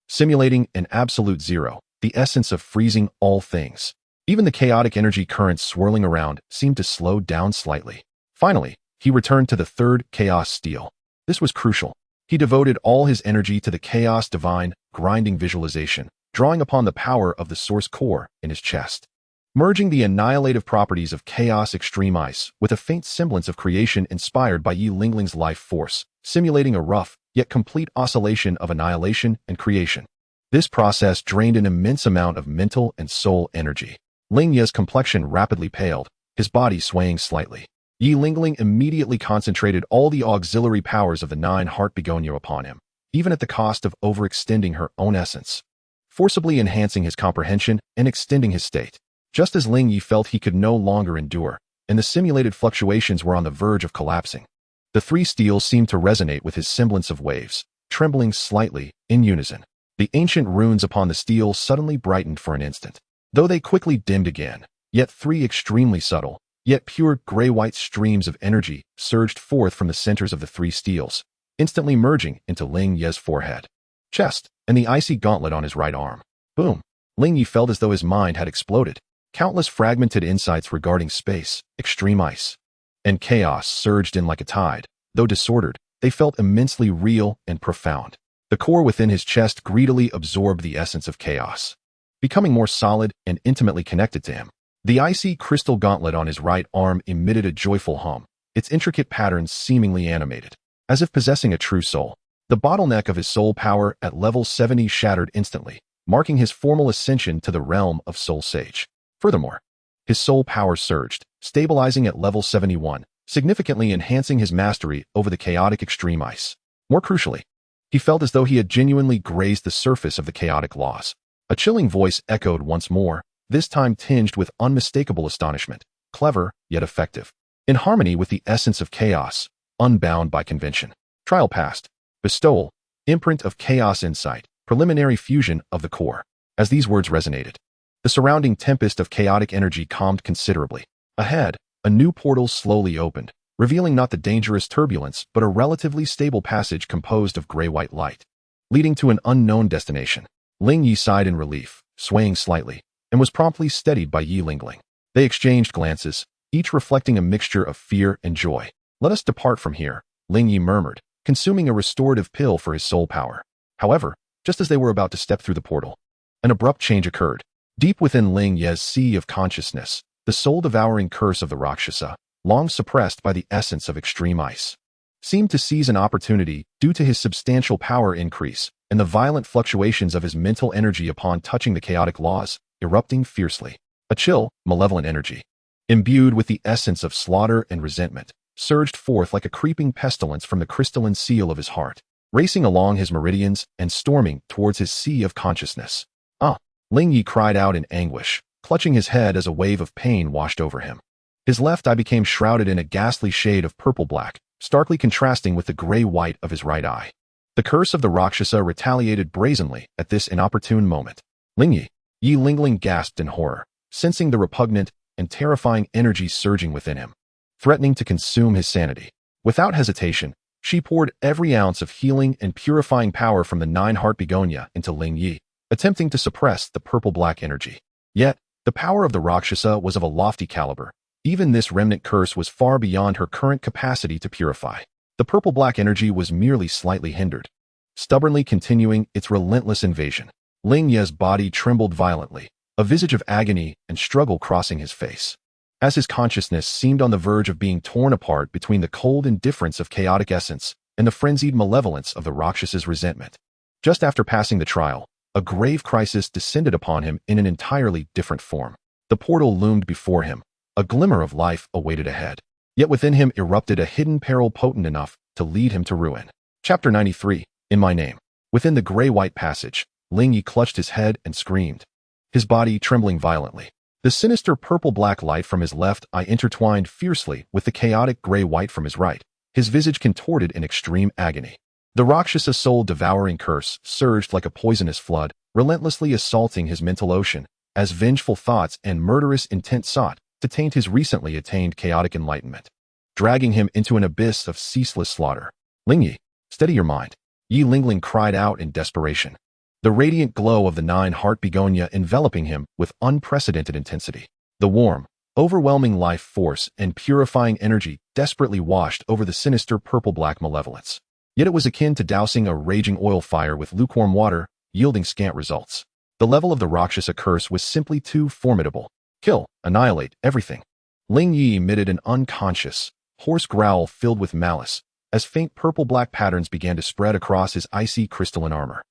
S1: simulating an absolute zero, the essence of freezing all things. Even the chaotic energy currents swirling around seemed to slow down slightly. Finally, he returned to the third chaos stele. This was crucial. He devoted all his energy to the chaos divine, grinding visualization, drawing upon the power of the source core in his chest, merging the annihilative properties of chaos extreme ice with a faint semblance of creation inspired by Yi Lingling's life force, simulating a rough, yet complete oscillation of annihilation and creation. This process drained an immense amount of mental and soul energy. Ling Ye's complexion rapidly paled, his body swaying slightly. Yi Lingling immediately concentrated all the auxiliary powers of the nine-heart begonia upon him, even at the cost of overextending her own essence, forcibly enhancing his comprehension and extending his state. Just as Ling Ye felt he could no longer endure, and the simulated fluctuations were on the verge of collapsing, the three steels seemed to resonate with his semblance of waves, trembling slightly, in unison. The ancient runes upon the steel suddenly brightened for an instant, though they quickly dimmed again. Yet three extremely subtle, yet pure gray-white streams of energy surged forth from the centers of the three steels, instantly merging into Ling Ye's forehead, chest, and the icy gauntlet on his right arm. Boom! Ling Ye felt as though his mind had exploded. Countless fragmented insights regarding space, extreme ice, and chaos surged in like a tide. Though disordered, they felt immensely real and profound. The core within his chest greedily absorbed the essence of chaos, becoming more solid and intimately connected to him. The icy crystal gauntlet on his right arm emitted a joyful hum, its intricate patterns seemingly animated, as if possessing a true soul. The bottleneck of his soul power at level 70 shattered instantly, marking his formal ascension to the realm of Soul Sage. Furthermore, his soul power surged, stabilizing at level 71, significantly enhancing his mastery over the chaotic extreme ice. More crucially, he felt as though he had genuinely grazed the surface of the chaotic laws. A chilling voice echoed once more, this time tinged with unmistakable astonishment, clever yet effective, in harmony with the essence of chaos, unbound by convention. Trial passed. Bestowal, imprint of chaos insight, preliminary fusion of the core. As these words resonated, the surrounding tempest of chaotic energy calmed considerably. Ahead, a new portal slowly opened, revealing not the dangerous turbulence but a relatively stable passage composed of gray-white light, leading to an unknown destination. Ling Ye sighed in relief, swaying slightly, and was promptly steadied by Yi Lingling. They exchanged glances, each reflecting a mixture of fear and joy. "Let us depart from here," Ling Ye murmured, consuming a restorative pill for his soul power. However, just as they were about to step through the portal, an abrupt change occurred. Deep within Ling Ye's sea of consciousness, the soul-devouring curse of the Rakshasa, long suppressed by the essence of extreme ice, seemed to seize an opportunity due to his substantial power increase and the violent fluctuations of his mental energy upon touching the chaotic laws, erupting fiercely. A chill, malevolent energy, imbued with the essence of slaughter and resentment, surged forth like a creeping pestilence from the crystalline seal of his heart, racing along his meridians and storming towards his sea of consciousness. "Ah!" Ling Ye cried out in anguish, clutching his head as a wave of pain washed over him. His left eye became shrouded in a ghastly shade of purple-black, starkly contrasting with the gray-white of his right eye. The curse of the Rakshasa retaliated brazenly at this inopportune moment. "Ling Ye!" Yi Lingling gasped in horror, sensing the repugnant and terrifying energy surging within him, threatening to consume his sanity. Without hesitation, she poured every ounce of healing and purifying power from the nine-heart begonia into Ling Ye, attempting to suppress the purple-black energy. Yet, the power of the Rakshasa was of a lofty caliber. Even this remnant curse was far beyond her current capacity to purify. The purple-black energy was merely slightly hindered, stubbornly continuing its relentless invasion. Ling Ye's body trembled violently, a visage of agony and struggle crossing his face, as his consciousness seemed on the verge of being torn apart between the cold indifference of chaotic essence and the frenzied malevolence of the Rakshas's resentment. Just after passing the trial, a grave crisis descended upon him in an entirely different form. The portal loomed before him. A glimmer of life awaited ahead. Yet within him erupted a hidden peril potent enough to lead him to ruin. Chapter 93, In My Name. Within the gray-white passage, Ling Ye clutched his head and screamed, his body trembling violently. The sinister purple-black light from his left eye intertwined fiercely with the chaotic gray-white from his right, his visage contorted in extreme agony. The Rakshasa soul-devouring curse surged like a poisonous flood, relentlessly assaulting his mental ocean, as vengeful thoughts and murderous intent sought to taint his recently attained chaotic enlightenment, dragging him into an abyss of ceaseless slaughter. "Ling Ye, steady your mind," Yi Lingling cried out in desperation, the radiant glow of the nine-heart begonia enveloping him with unprecedented intensity. The warm, overwhelming life force and purifying energy desperately washed over the sinister purple-black malevolence. Yet it was akin to dousing a raging oil fire with lukewarm water, yielding scant results. The level of the Rakshasa curse was simply too formidable. Kill, annihilate, everything. Ling Ye emitted an unconscious, hoarse growl filled with malice, as faint purple-black patterns began to spread across his icy crystalline armor,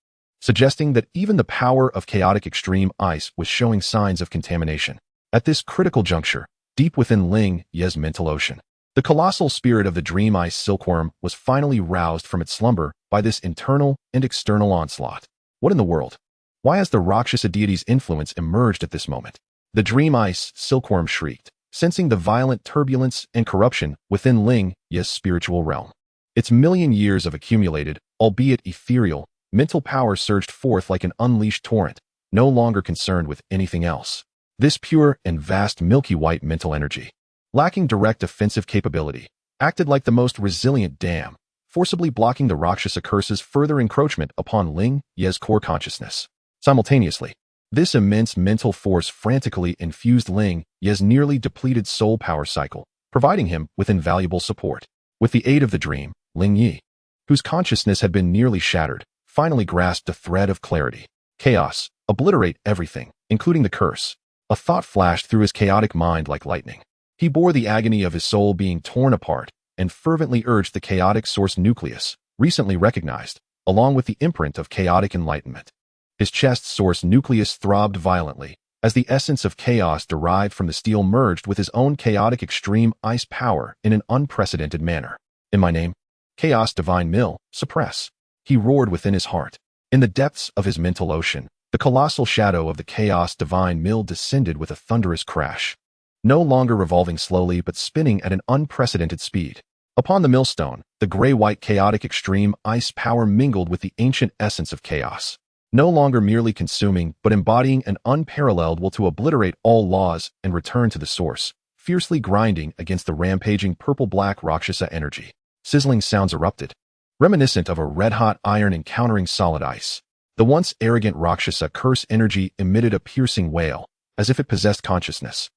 S1: suggesting that even the power of chaotic extreme ice was showing signs of contamination. At this critical juncture, deep within Ling Ye's mental ocean, The colossal spirit of the dream ice silkworm was finally roused from its slumber by this internal and external onslaught. What in the world? Why has the Rakshasa deity's influence emerged at this moment? The dream ice silkworm shrieked, sensing the violent turbulence and corruption within Ling Ye's spiritual realm. Its million years of accumulated, albeit ethereal, mental power surged forth like an unleashed torrent, no longer concerned with anything else. This pure and vast milky white mental energy, lacking direct offensive capability, acted like the most resilient dam, forcibly blocking the Rakshasa curse's further encroachment upon Ling Ye's core consciousness. Simultaneously, this immense mental force frantically infused Ling Ye's nearly depleted soul power cycle, providing him with invaluable support. With the aid of the dream, Ling Ye, whose consciousness had been nearly shattered, finally grasped a thread of clarity. Chaos, obliterate everything, including the curse. A thought flashed through his chaotic mind like lightning. He bore the agony of his soul being torn apart and fervently urged the chaotic source nucleus, recently recognized, along with the imprint of chaotic enlightenment. His chest's source nucleus throbbed violently, as the essence of chaos derived from the steel merged with his own chaotic extreme ice power in an unprecedented manner. In my name, Chaos Divine Mill, suppress. He roared within his heart. In the depths of his mental ocean, the colossal shadow of the Chaos Divine Mill descended with a thunderous crash, no longer revolving slowly but spinning at an unprecedented speed. Upon the millstone, the gray-white chaotic extreme ice power mingled with the ancient essence of chaos, no longer merely consuming but embodying an unparalleled will to obliterate all laws and return to the source, fiercely grinding against the rampaging purple-black Rakshasa energy. Sizzling sounds erupted, reminiscent of a red-hot iron encountering solid ice. The once arrogant Rakshasa curse energy emitted a piercing wail, as if it possessed consciousness.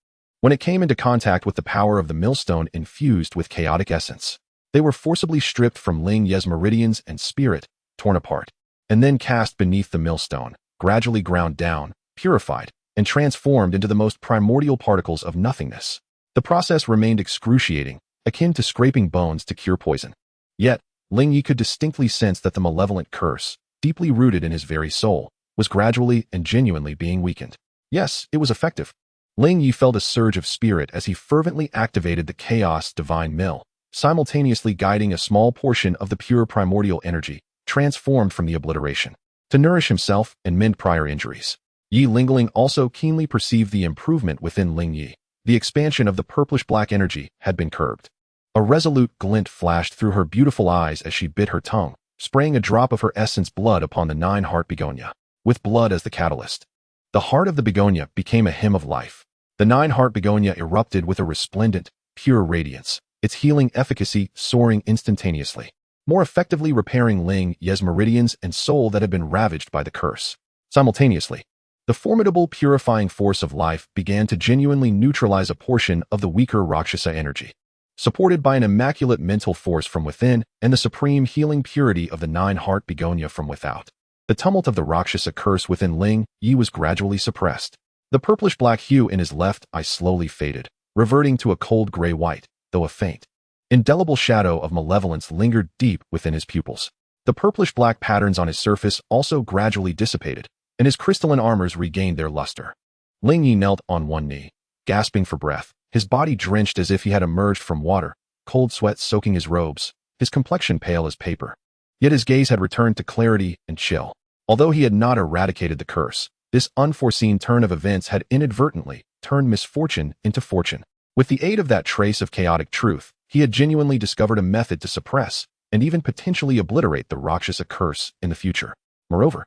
S1: When it came into contact with the power of the millstone infused with chaotic essence, they were forcibly stripped from Ling Ye's meridians and spirit, torn apart, and then cast beneath the millstone, gradually ground down, purified, and transformed into the most primordial particles of nothingness. The process remained excruciating, akin to scraping bones to cure poison. Yet, Ling Ye could distinctly sense that the malevolent curse, deeply rooted in his very soul, was gradually and genuinely being weakened. Yes, it was effective. Ling Ye felt a surge of spirit as he fervently activated the Chaos Divine Mill, simultaneously guiding a small portion of the pure primordial energy, transformed from the obliteration, to nourish himself and mend prior injuries. Yi Lingling also keenly perceived the improvement within Ling Ye. The expansion of the purplish-black energy had been curbed. A resolute glint flashed through her beautiful eyes as she bit her tongue, spraying a drop of her essence blood upon the nine-heart begonia, with blood as the catalyst. The heart of the begonia became a hymn of life. The nine-heart begonia erupted with a resplendent, pure radiance, its healing efficacy soaring instantaneously, more effectively repairing Ling Ye's meridians and soul that had been ravaged by the curse. Simultaneously, the formidable purifying force of life began to genuinely neutralize a portion of the weaker Rakshasa energy. Supported by an immaculate mental force from within and the supreme healing purity of the nine-heart begonia from without, the tumult of the Rakshasa curse within Ling Ye was gradually suppressed. The purplish-black hue in his left eye slowly faded, reverting to a cold gray-white, though a faint, indelible shadow of malevolence lingered deep within his pupils. The purplish-black patterns on his surface also gradually dissipated, and his crystalline armors regained their luster. Ling Ye knelt on one knee, gasping for breath, his body drenched as if he had emerged from water, cold sweat soaking his robes, his complexion pale as paper. Yet his gaze had returned to clarity and chill. Although he had not eradicated the curse, this unforeseen turn of events had inadvertently turned misfortune into fortune. With the aid of that trace of chaotic truth, he had genuinely discovered a method to suppress and even potentially obliterate the Rakshasa curse in the future. Moreover,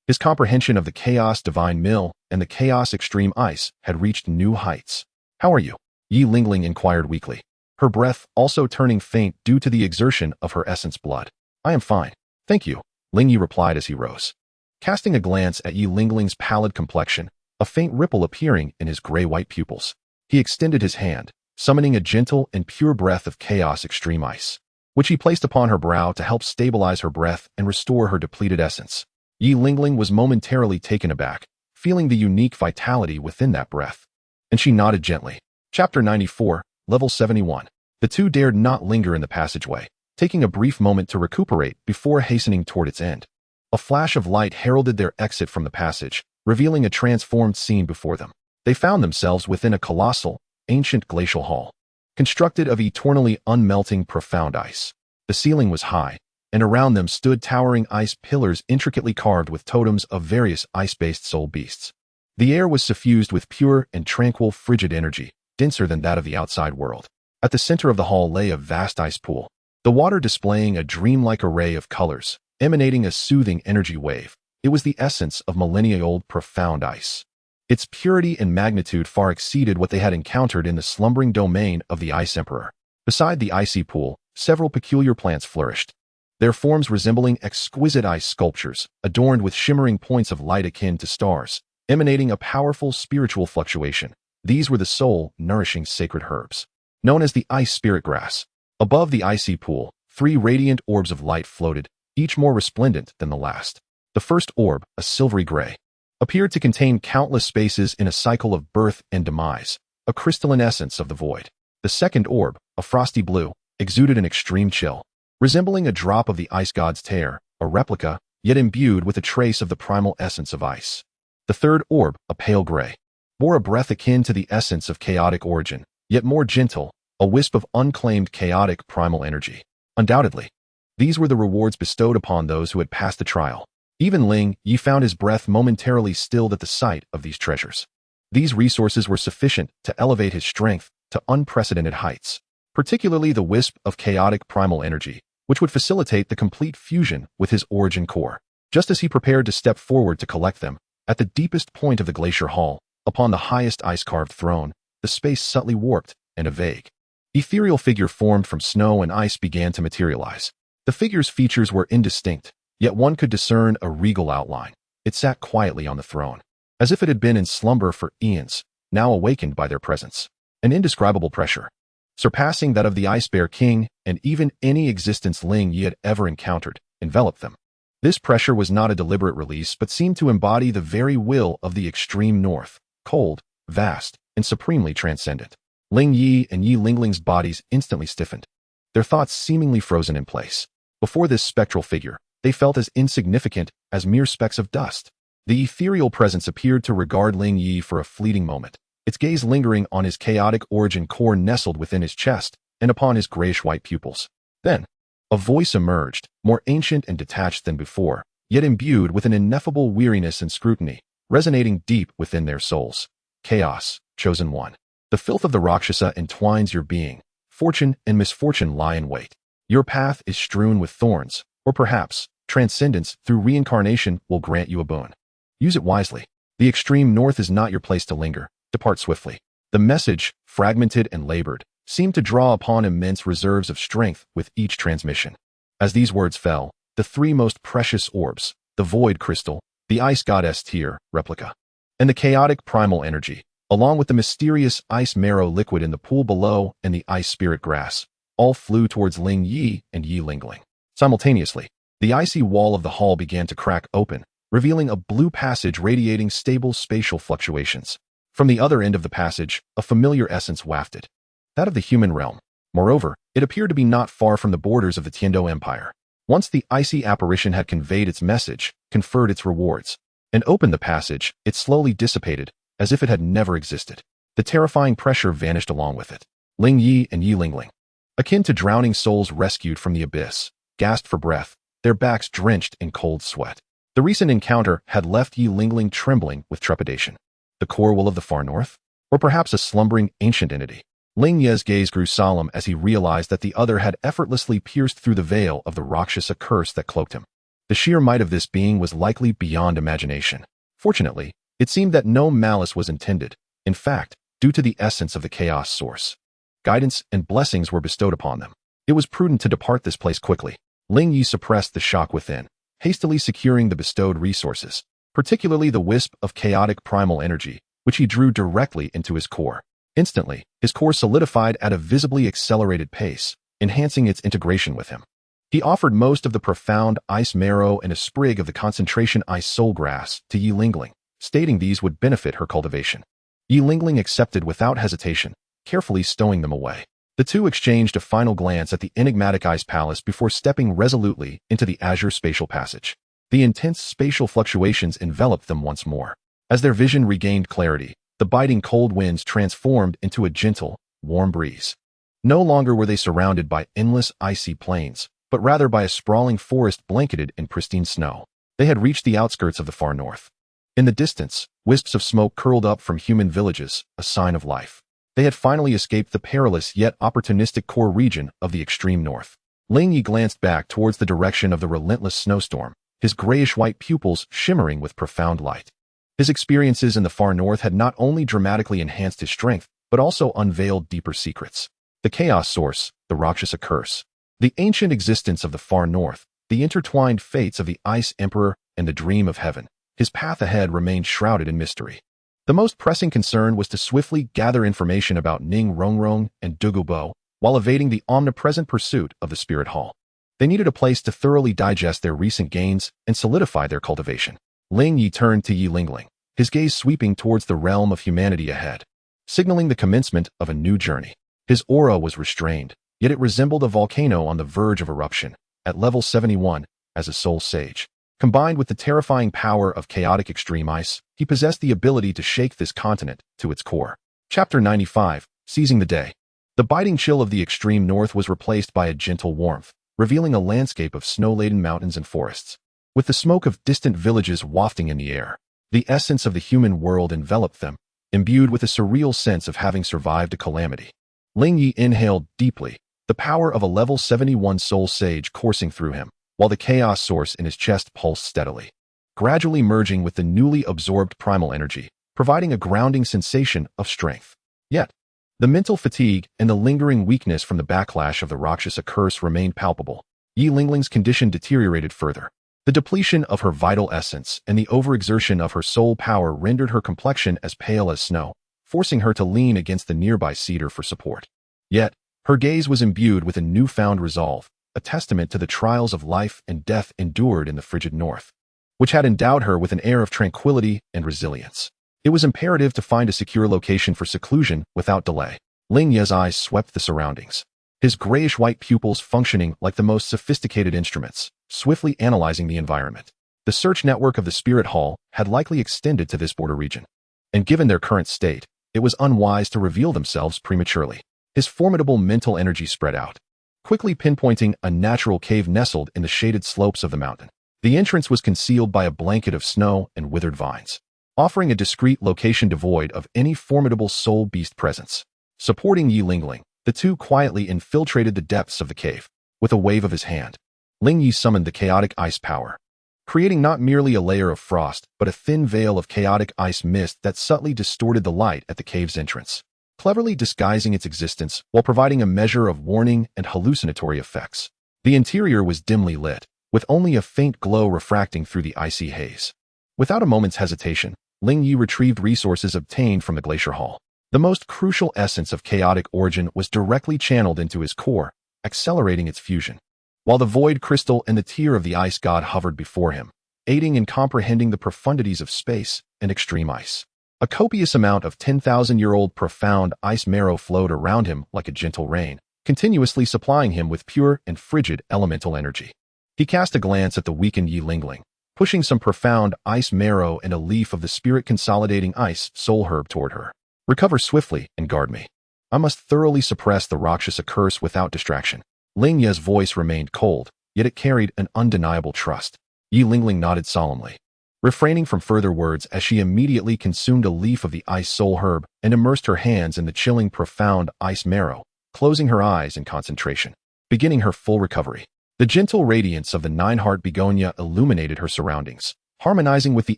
S1: his comprehension of the Chaos Divine Mill and the Chaos Extreme Ice had reached new heights. "How are you?" Yi Lingling inquired weakly, her breath also turning faint due to the exertion of her essence blood. "I am fine, thank you," Ling Yi replied as he rose. Casting a glance at Yi Lingling's pallid complexion, a faint ripple appearing in his gray-white pupils, he extended his hand, summoning a gentle and pure breath of Chaos Extreme Ice, which he placed upon her brow to help stabilize her breath and restore her depleted essence. Yi Lingling was momentarily taken aback, feeling the unique vitality within that breath, and she nodded gently. Chapter 94, Level 71. The two dared not linger in the passageway, taking a brief moment to recuperate before hastening toward its end. A flash of light heralded their exit from the passage, revealing a transformed scene before them. They found themselves within a colossal, ancient glacial hall. constructed of eternally unmelting profound ice. The ceiling was high, and around them stood towering ice pillars intricately carved with totems of various ice-based soul beasts. The air was suffused with pure and tranquil frigid energy, denser than that of the outside world. At the center of the hall lay a vast ice pool, the water displaying a dreamlike array of colors, emanating a soothing energy wave. It was the essence of millennia-old profound ice. Its purity and magnitude far exceeded what they had encountered in the slumbering domain of the Ice Emperor. Beside the icy pool, several peculiar plants flourished, their forms resembling exquisite ice sculptures, adorned with shimmering points of light akin to stars, emanating a powerful spiritual fluctuation. These were the soul-nourishing sacred herbs, known as the ice spirit grass. Above the icy pool, 3 radiant orbs of light floated, each more resplendent than the last. The first orb, a silvery gray, appeared to contain countless spaces in a cycle of birth and demise, a crystalline essence of the void. The second orb, a frosty blue, exuded an extreme chill, resembling a drop of the ice god's tear, a replica, yet imbued with a trace of the primal essence of ice. The third orb, a pale gray, bore a breath akin to the essence of chaotic origin, yet more gentle, a wisp of unclaimed chaotic primal energy. Undoubtedly, these were the rewards bestowed upon those who had passed the trial. Even Ling Ye found his breath momentarily stilled at the sight of these treasures. These resources were sufficient to elevate his strength to unprecedented heights, particularly the wisp of chaotic primal energy, which would facilitate the complete fusion with his origin core. Just as he prepared to step forward to collect them, at the deepest point of the glacier hall, upon the highest ice-carved throne, the space subtly warped, and a vague, ethereal figure formed from snow and ice began to materialize. The figure's features were indistinct, yet one could discern a regal outline. It sat quietly on the throne, as if it had been in slumber for eons, now awakened by their presence. An indescribable pressure, surpassing that of the Ice Bear King and even any existence Ling Ye had ever encountered, enveloped them. This pressure was not a deliberate release but seemed to embody the very will of the extreme north, cold, vast, and supremely transcendent. Ling Ye and Yi Lingling's bodies instantly stiffened, their thoughts seemingly frozen in place. Before this spectral figure, they felt as insignificant as mere specks of dust. The ethereal presence appeared to regard Ling Ye for a fleeting moment, its gaze lingering on his chaotic origin core nestled within his chest and upon his grayish-white pupils. Then, a voice emerged, more ancient and detached than before, yet imbued with an ineffable weariness and scrutiny, resonating deep within their souls. Chaos, chosen one. The filth of the Rakshasa entwines your being. Fortune and misfortune lie in wait. Your path is strewn with thorns, or perhaps, transcendence through reincarnation will grant you a boon. Use it wisely. The extreme north is not your place to linger. Depart swiftly. The message, fragmented and labored, seemed to draw upon immense reserves of strength with each transmission. As these words fell, the 3 most precious orbs, the void crystal, the ice goddess tear, replica, and the chaotic primal energy, along with the mysterious ice marrow liquid in the pool below and the ice spirit grass, all flew towards Ling Ye and Yi Lingling. Simultaneously, the icy wall of the hall began to crack open, revealing a blue passage radiating stable spatial fluctuations. From the other end of the passage, a familiar essence wafted, that of the human realm. Moreover, it appeared to be not far from the borders of the Tiando Empire. Once the icy apparition had conveyed its message, conferred its rewards, and opened the passage, it slowly dissipated, as if it had never existed. The terrifying pressure vanished along with it. Ling Ye and Yi Lingling, akin to drowning souls rescued from the abyss, gasped for breath, their backs drenched in cold sweat. The recent encounter had left Yi Lingling trembling with trepidation. The core will of the far north? Or perhaps a slumbering ancient entity? Ling Ye's gaze grew solemn as he realized that the other had effortlessly pierced through the veil of the Rakshasa curse that cloaked him. The sheer might of this being was likely beyond imagination. Fortunately, it seemed that no malice was intended. In fact, due to the essence of the chaos source, guidance and blessings were bestowed upon them. It was prudent to depart this place quickly. Ling Ye suppressed the shock within, hastily securing the bestowed resources, particularly the wisp of chaotic primal energy, which he drew directly into his core. Instantly, his core solidified at a visibly accelerated pace, enhancing its integration with him. He offered most of the profound ice marrow and a sprig of the concentration ice soul grass to Yi Lingling, stating these would benefit her cultivation. Yi Lingling accepted without hesitation, carefully stowing them away. The two exchanged a final glance at the enigmatic ice palace before stepping resolutely into the azure spatial passage. The intense spatial fluctuations enveloped them once more. As their vision regained clarity, the biting cold winds transformed into a gentle, warm breeze. No longer were they surrounded by endless icy plains, but rather by a sprawling forest blanketed in pristine snow. They had reached the outskirts of the far north. In the distance, wisps of smoke curled up from human villages, a sign of life. They had finally escaped the perilous yet opportunistic core region of the extreme north. Ling Ye glanced back towards the direction of the relentless snowstorm, his grayish-white pupils shimmering with profound light. His experiences in the far north had not only dramatically enhanced his strength, but also unveiled deeper secrets. The chaos source, the Rakshasa curse, the ancient existence of the far north, the intertwined fates of the Ice Emperor and the dream of heaven. His path ahead remained shrouded in mystery. The most pressing concern was to swiftly gather information about Ning Rongrong and Douluo while evading the omnipresent pursuit of the Spirit Hall. They needed a place to thoroughly digest their recent gains and solidify their cultivation. Ling Ye turned to Yi Lingling, his gaze sweeping towards the realm of humanity ahead, signaling the commencement of a new journey. His aura was restrained, yet it resembled a volcano on the verge of eruption. At level 71, as a soul sage, combined with the terrifying power of chaotic extreme ice, he possessed the ability to shake this continent to its core. Chapter 95, Seizing the Day. The biting chill of the extreme north was replaced by a gentle warmth, revealing a landscape of snow-laden mountains and forests. With the smoke of distant villages wafting in the air, the essence of the human world enveloped them, imbued with a surreal sense of having survived a calamity. Ling Ye inhaled deeply, the power of a level 71 soul sage coursing through him, while the chaos source in his chest pulsed steadily, gradually merging with the newly absorbed primal energy, providing a grounding sensation of strength. Yet, the mental fatigue and the lingering weakness from the backlash of the Rakshasa curse remained palpable. Yi Lingling's condition deteriorated further. The depletion of her vital essence and the overexertion of her soul power rendered her complexion as pale as snow, forcing her to lean against the nearby cedar for support. Yet, her gaze was imbued with a newfound resolve, a testament to the trials of life and death endured in the frigid north, which had endowed her with an air of tranquility and resilience. It was imperative to find a secure location for seclusion without delay. Ling Ye's eyes swept the surroundings, his grayish-white pupils functioning like the most sophisticated instruments, swiftly analyzing the environment. The search network of the Spirit Hall had likely extended to this border region, and given their current state, it was unwise to reveal themselves prematurely. His formidable mental energy spread out, quickly pinpointing a natural cave nestled in the shaded slopes of the mountain. The entrance was concealed by a blanket of snow and withered vines, offering a discreet location devoid of any formidable soul beast presence. Supporting Yi Lingling, the two quietly infiltrated the depths of the cave. With a wave of his hand, Ling Ye summoned the chaotic ice power, creating not merely a layer of frost, but a thin veil of chaotic ice mist that subtly distorted the light at the cave's entrance, cleverly disguising its existence while providing a measure of warning and hallucinatory effects. The interior was dimly lit, with only a faint glow refracting through the icy haze. Without a moment's hesitation, Ling Ye retrieved resources obtained from the Glacier Hall. The most crucial essence of chaotic origin was directly channeled into his core, accelerating its fusion, while the void crystal and the tear of the ice god hovered before him, aiding in comprehending the profundities of space and extreme ice. A copious amount of 10,000-year-old profound ice marrow flowed around him like a gentle rain, continuously supplying him with pure and frigid elemental energy. He cast a glance at the weakened Yi Lingling, pushing some profound ice marrow and a leaf of the spirit-consolidating ice soul herb toward her. Recover swiftly and guard me. I must thoroughly suppress the Rakshasa curse without distraction. Ling Ye's voice remained cold, yet it carried an undeniable trust. Yi Lingling nodded solemnly, refraining from further words as she immediately consumed a leaf of the ice soul herb and immersed her hands in the chilling profound ice marrow, closing her eyes in concentration, beginning her full recovery. The gentle radiance of the nine-heart begonia illuminated her surroundings, harmonizing with the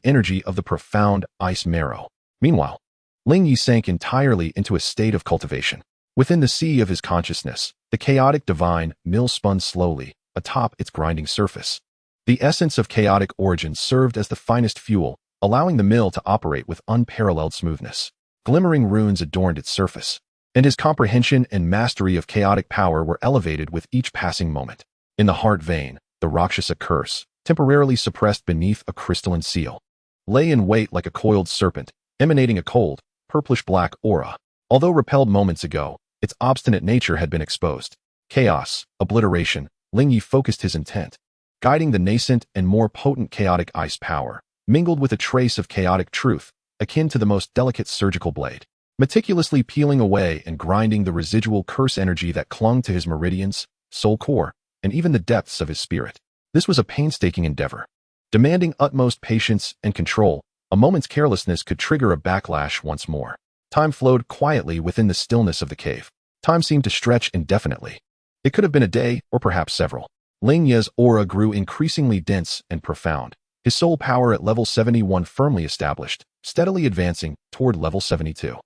S1: energy of the profound ice marrow. Meanwhile, Ling Ye sank entirely into a state of cultivation. Within the sea of his consciousness, the chaotic divine mill spun slowly, atop its grinding surface. The essence of chaotic origin served as the finest fuel, allowing the mill to operate with unparalleled smoothness. Glimmering runes adorned its surface, and his comprehension and mastery of chaotic power were elevated with each passing moment. In the heart vein, the Rakshasa curse, temporarily suppressed beneath a crystalline seal, lay in wait like a coiled serpent, emanating a cold, purplish-black aura. Although repelled moments ago, its obstinate nature had been exposed. Chaos, obliteration, Ling Ye focused his intent, guiding the nascent and more potent chaotic ice power, mingled with a trace of chaotic truth, akin to the most delicate surgical blade. meticulously peeling away and grinding the residual curse energy that clung to his meridians, soul core, and even the depths of his spirit. This was a painstaking endeavor. Demanding utmost patience and control, a moment's carelessness could trigger a backlash once more. Time flowed quietly within the stillness of the cave. Time seemed to stretch indefinitely. It could have been a day, or perhaps several. Ling Ye's aura grew increasingly dense and profound, his soul power at level 71 firmly established, steadily advancing toward level 72.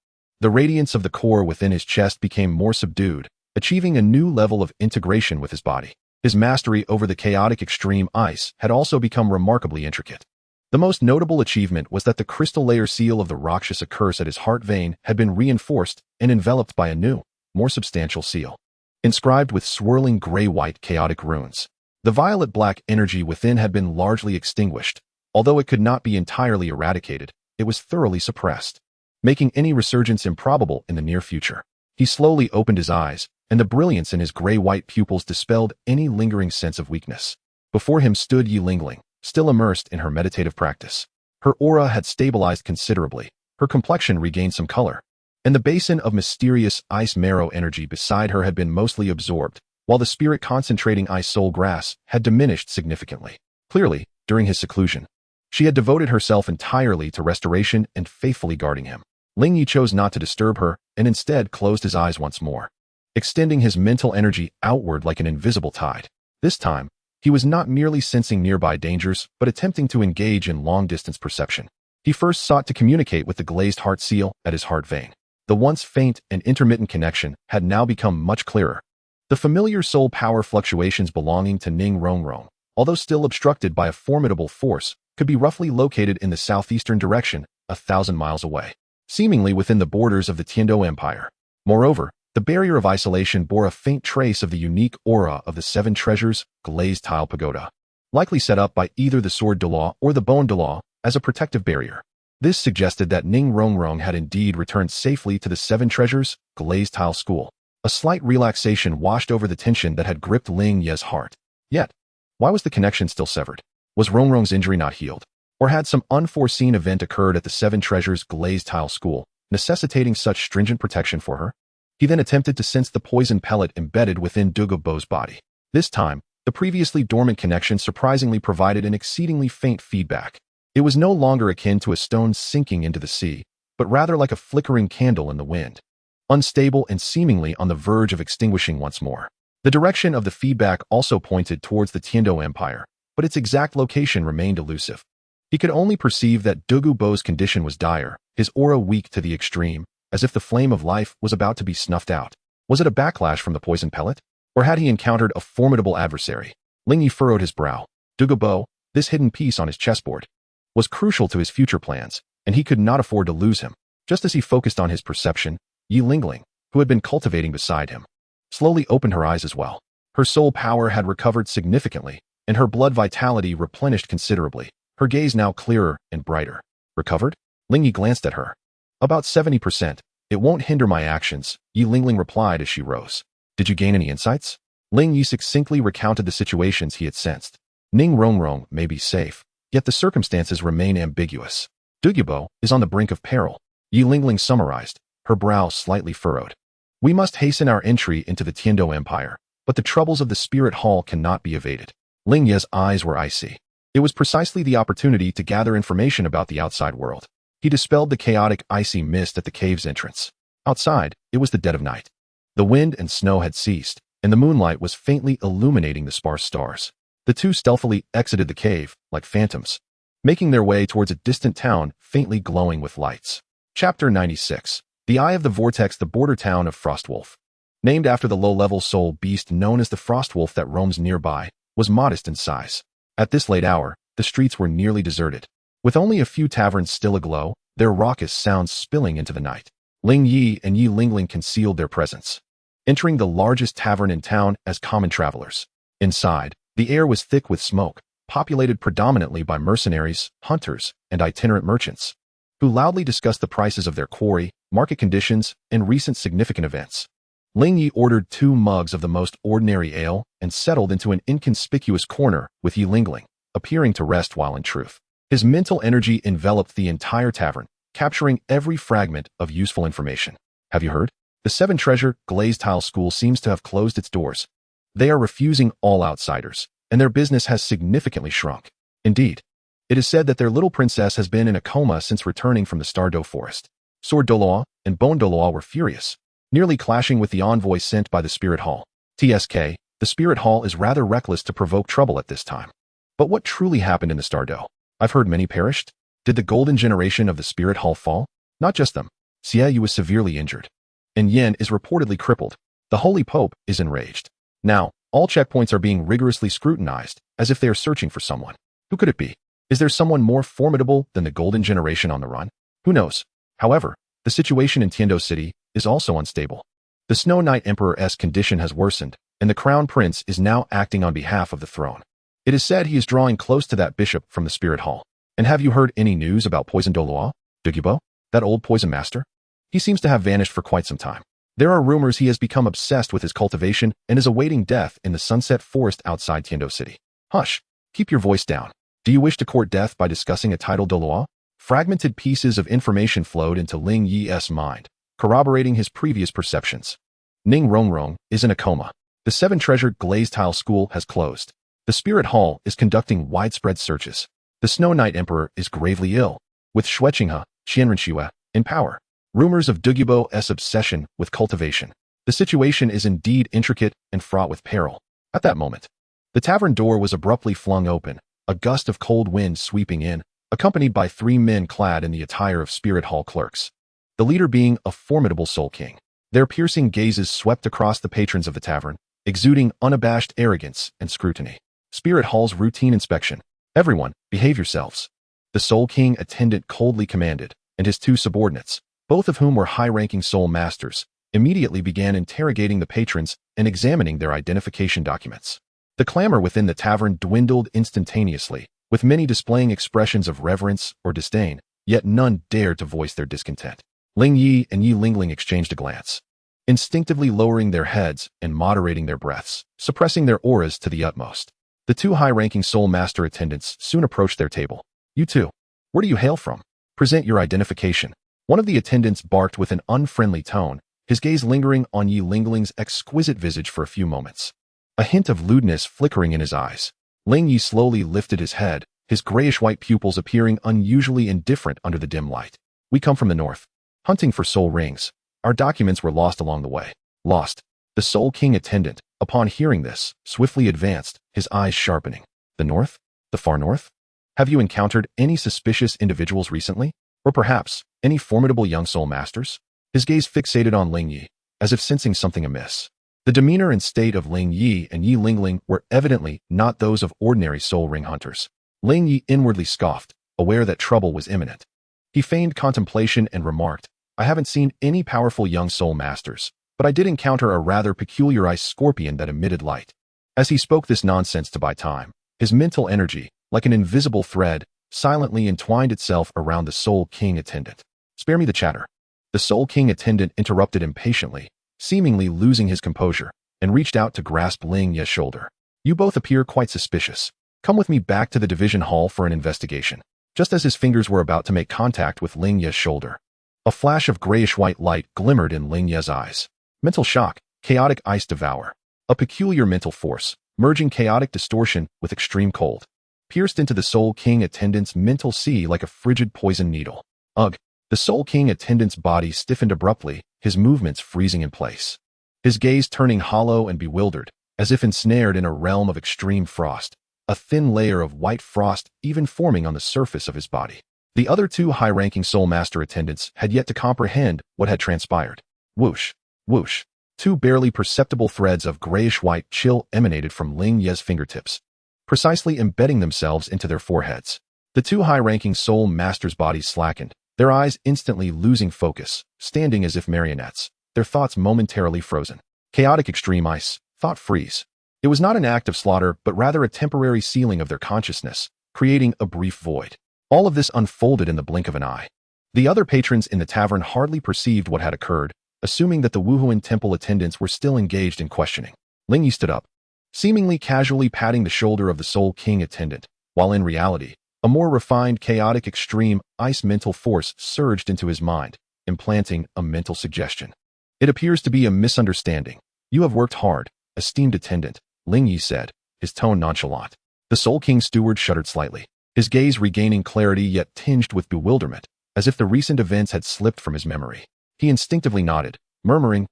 S1: The radiance of the core within his chest became more subdued, achieving a new level of integration with his body. His mastery over the chaotic extreme ice had also become remarkably intricate. The most notable achievement was that the crystal layer seal of the Rakshasa curse at his heart vein had been reinforced and enveloped by a new, more substantial seal. Inscribed with swirling gray-white chaotic runes. The violet-black energy within had been largely extinguished. Although it could not be entirely eradicated, it was thoroughly suppressed, making any resurgence improbable in the near future. He slowly opened his eyes, and the brilliance in his gray-white pupils dispelled any lingering sense of weakness. Before him stood Yi Lingling, still immersed in her meditative practice. Her aura had stabilized considerably, her complexion regained some color, and the basin of mysterious ice marrow energy beside her had been mostly absorbed, while the spirit-concentrating ice soul grass had diminished significantly. Clearly, during his seclusion, she had devoted herself entirely to restoration and faithfully guarding him. Ling Ye chose not to disturb her and instead closed his eyes once more, extending his mental energy outward like an invisible tide. This time, he was not merely sensing nearby dangers, but attempting to engage in long-distance perception. He first sought to communicate with the glazed heart seal at his heart vein. The once faint and intermittent connection had now become much clearer. The familiar soul power fluctuations belonging to Ning Rongrong, although still obstructed by a formidable force, could be roughly located in the southeastern direction, 1,000 miles away, seemingly within the borders of the Tiando Empire. Moreover, the barrier of isolation bore a faint trace of the unique aura of the Seven Treasures glazed tile pagoda, likely set up by either the Sword Douluo or the Bone Douluo as a protective barrier. This suggested that Ning Rongrong had indeed returned safely to the Seven Treasures glazed tile school. A slight relaxation washed over the tension that had gripped Ling Ye's heart. Yet, why was the connection still severed? Was Rongrong's injury not healed? Or had some unforeseen event occurred at the Seven Treasures glazed tile school, necessitating such stringent protection for her? He then attempted to sense the poison pellet embedded within Douluo's body. This time, the previously dormant connection surprisingly provided an exceedingly faint feedback. It was no longer akin to a stone sinking into the sea, but rather like a flickering candle in the wind, unstable and seemingly on the verge of extinguishing once more. The direction of the feedback also pointed towards the Tiando Empire, but its exact location remained elusive. He could only perceive that Douluo's condition was dire, his aura weak to the extreme, as if the flame of life was about to be snuffed out. Was it a backlash from the poison pellet? Or had he encountered a formidable adversary? Ling Ye furrowed his brow. Douluo, this hidden piece on his chessboard, was crucial to his future plans, and he could not afford to lose him. Just as he focused on his perception, Yi Lingling, who had been cultivating beside him, slowly opened her eyes as well. Her soul power had recovered significantly, and her blood vitality replenished considerably, her gaze now clearer and brighter. Recovered? Ling Ye glanced at her. About 70%. It won't hinder my actions, Yi Lingling replied as she rose. Did you gain any insights? Ling Ye succinctly recounted the situations he had sensed. Ning Rongrong may be safe, yet the circumstances remain ambiguous. Douluo is on the brink of peril, Yi Lingling summarized, her brow slightly furrowed. We must hasten our entry into the Tiando Empire, but the troubles of the Spirit Hall cannot be evaded. Ling Ye's eyes were icy. It was precisely the opportunity to gather information about the outside world. He dispelled the chaotic icy mist at the cave's entrance. Outside, it was the dead of night. The wind and snow had ceased, and the moonlight was faintly illuminating the sparse stars. The two stealthily exited the cave, like phantoms, making their way towards a distant town faintly glowing with lights. Chapter 96. The Eye of the Vortex, the border town of Frostwolf. Named after the low-level soul beast known as the Frostwolf that roams nearby, was modest in size. At this late hour, the streets were nearly deserted, with only a few taverns still aglow, their raucous sounds spilling into the night. Ling Ye and Yi Lingling concealed their presence, entering the largest tavern in town as common travelers. Inside, the air was thick with smoke, populated predominantly by mercenaries, hunters, and itinerant merchants, who loudly discussed the prices of their quarry, market conditions, and recent significant events. Ling Ye ordered 2 mugs of the most ordinary ale and settled into an inconspicuous corner with Yi Lingling, appearing to rest while in truth. His mental energy enveloped the entire tavern, capturing every fragment of useful information. Have you heard? The Seven Treasure Glazed Tile School seems to have closed its doors. They are refusing all outsiders, and their business has significantly shrunk. Indeed, it is said that their little princess has been in a coma since returning from the Stardew Forest. Sword Douluo and Bone Douluo were furious, nearly clashing with the envoy sent by the Spirit Hall. TSK, the Spirit Hall is rather reckless to provoke trouble at this time. But what truly happened in the Stardew? I've heard many perished. Did the golden generation of the Spirit Hall fall? Not just them. Xie Yu was severely injured, and Yen is reportedly crippled. The Holy Pope is enraged. Now, all checkpoints are being rigorously scrutinized, as if they are searching for someone. Who could it be? Is there someone more formidable than the golden generation on the run? Who knows? However, the situation in Tiando City is also unstable. The Snow Knight Emperor's condition has worsened, and the Crown Prince is now acting on behalf of the throne. It is said he is drawing close to that bishop from the Spirit Hall. And have you heard any news about Poison Douluo? Douluo? That old poison master? He seems to have vanished for quite some time. There are rumors he has become obsessed with his cultivation and is awaiting death in the Sunset Forest outside Tiando City. Hush! Keep your voice down. Do you wish to court death by discussing a title Douluo? Fragmented pieces of information flowed into Ling Ye's mind, corroborating his previous perceptions. Ning Rongrong is in a coma. The Seven Treasure Glazed Tile School has closed. The Spirit Hall is conducting widespread searches. The Snow Knight Emperor is gravely ill, with Qian Renxue in power. Rumors of Douluo's obsession with cultivation. The situation is indeed intricate and fraught with peril. At that moment, the tavern door was abruptly flung open, a gust of cold wind sweeping in, accompanied by 3 men clad in the attire of Spirit Hall clerks. The leader being a formidable Soul King. Their piercing gazes swept across the patrons of the tavern, exuding unabashed arrogance and scrutiny. Spirit Hall's routine inspection. Everyone, behave yourselves. The Soul King attendant coldly commanded, and his 2 subordinates, both of whom were high-ranking soul masters, immediately began interrogating the patrons and examining their identification documents. The clamor within the tavern dwindled instantaneously, with many displaying expressions of reverence or disdain, yet none dared to voice their discontent. Ling Ye and Yi Lingling exchanged a glance, instinctively lowering their heads and moderating their breaths, suppressing their auras to the utmost. The 2 high-ranking soul master attendants soon approached their table. You two, where do you hail from? Present your identification. One of the attendants barked with an unfriendly tone, his gaze lingering on Yi Lingling's exquisite visage for a few moments. A hint of lewdness flickering in his eyes. Ling Ye slowly lifted his head, his grayish-white pupils appearing unusually indifferent under the dim light. We come from the north, hunting for soul rings. Our documents were lost along the way. Lost. The Soul King attendant, upon hearing this, swiftly advanced, his eyes sharpening. The north? The far north? Have you encountered any suspicious individuals recently? Or perhaps, any formidable young soul masters? His gaze fixated on Ling Ye, as if sensing something amiss. The demeanor and state of Ling Ye and Yi Lingling were evidently not those of ordinary soul ring hunters. Ling Ye inwardly scoffed, aware that trouble was imminent. He feigned contemplation and remarked, I haven't seen any powerful young soul masters, but I did encounter a rather peculiarized scorpion that emitted light. As he spoke this nonsense to buy time, his mental energy, like an invisible thread, silently entwined itself around the Soul King attendant. Spare me the chatter. The Soul King attendant interrupted impatiently, seemingly losing his composure, and reached out to grasp Ling Ye's shoulder. You both appear quite suspicious. Come with me back to the division hall for an investigation. Just as his fingers were about to make contact with Ling Ye's shoulder, a flash of grayish-white light glimmered in Ling Ye's eyes. Mental shock, chaotic ice devour. A peculiar mental force, merging chaotic distortion with extreme cold, pierced into the Soul King attendant's mental sea like a frigid poison needle. Ugh! The Soul King attendant's body stiffened abruptly, his movements freezing in place. His gaze turning hollow and bewildered, as if ensnared in a realm of extreme frost, a thin layer of white frost even forming on the surface of his body. The other 2 high-ranking Soul Master attendants had yet to comprehend what had transpired. Whoosh! Whoosh! 2 barely perceptible threads of grayish-white chill emanated from Ling Ye's fingertips, precisely embedding themselves into their foreheads. The 2 high-ranking Soul Masters' bodies slackened, their eyes instantly losing focus, standing as if marionettes, their thoughts momentarily frozen. Chaotic extreme ice, thought freeze. It was not an act of slaughter, but rather a temporary sealing of their consciousness, creating a brief void. All of this unfolded in the blink of an eye. The other patrons in the tavern hardly perceived what had occurred, assuming that the Wuhuan temple attendants were still engaged in questioning. Ling Ye stood up, seemingly casually patting the shoulder of the Soul King attendant, while in reality, A more refined, chaotic, extreme, ice mental force surged into his mind, implanting a mental suggestion. It appears to be a misunderstanding. You have worked hard, esteemed attendant, Ling Ye said, his tone nonchalant. The Soul King steward shuddered slightly, his gaze regaining clarity yet tinged with bewilderment, as if the recent events had slipped from his memory. He instinctively nodded, murmuring,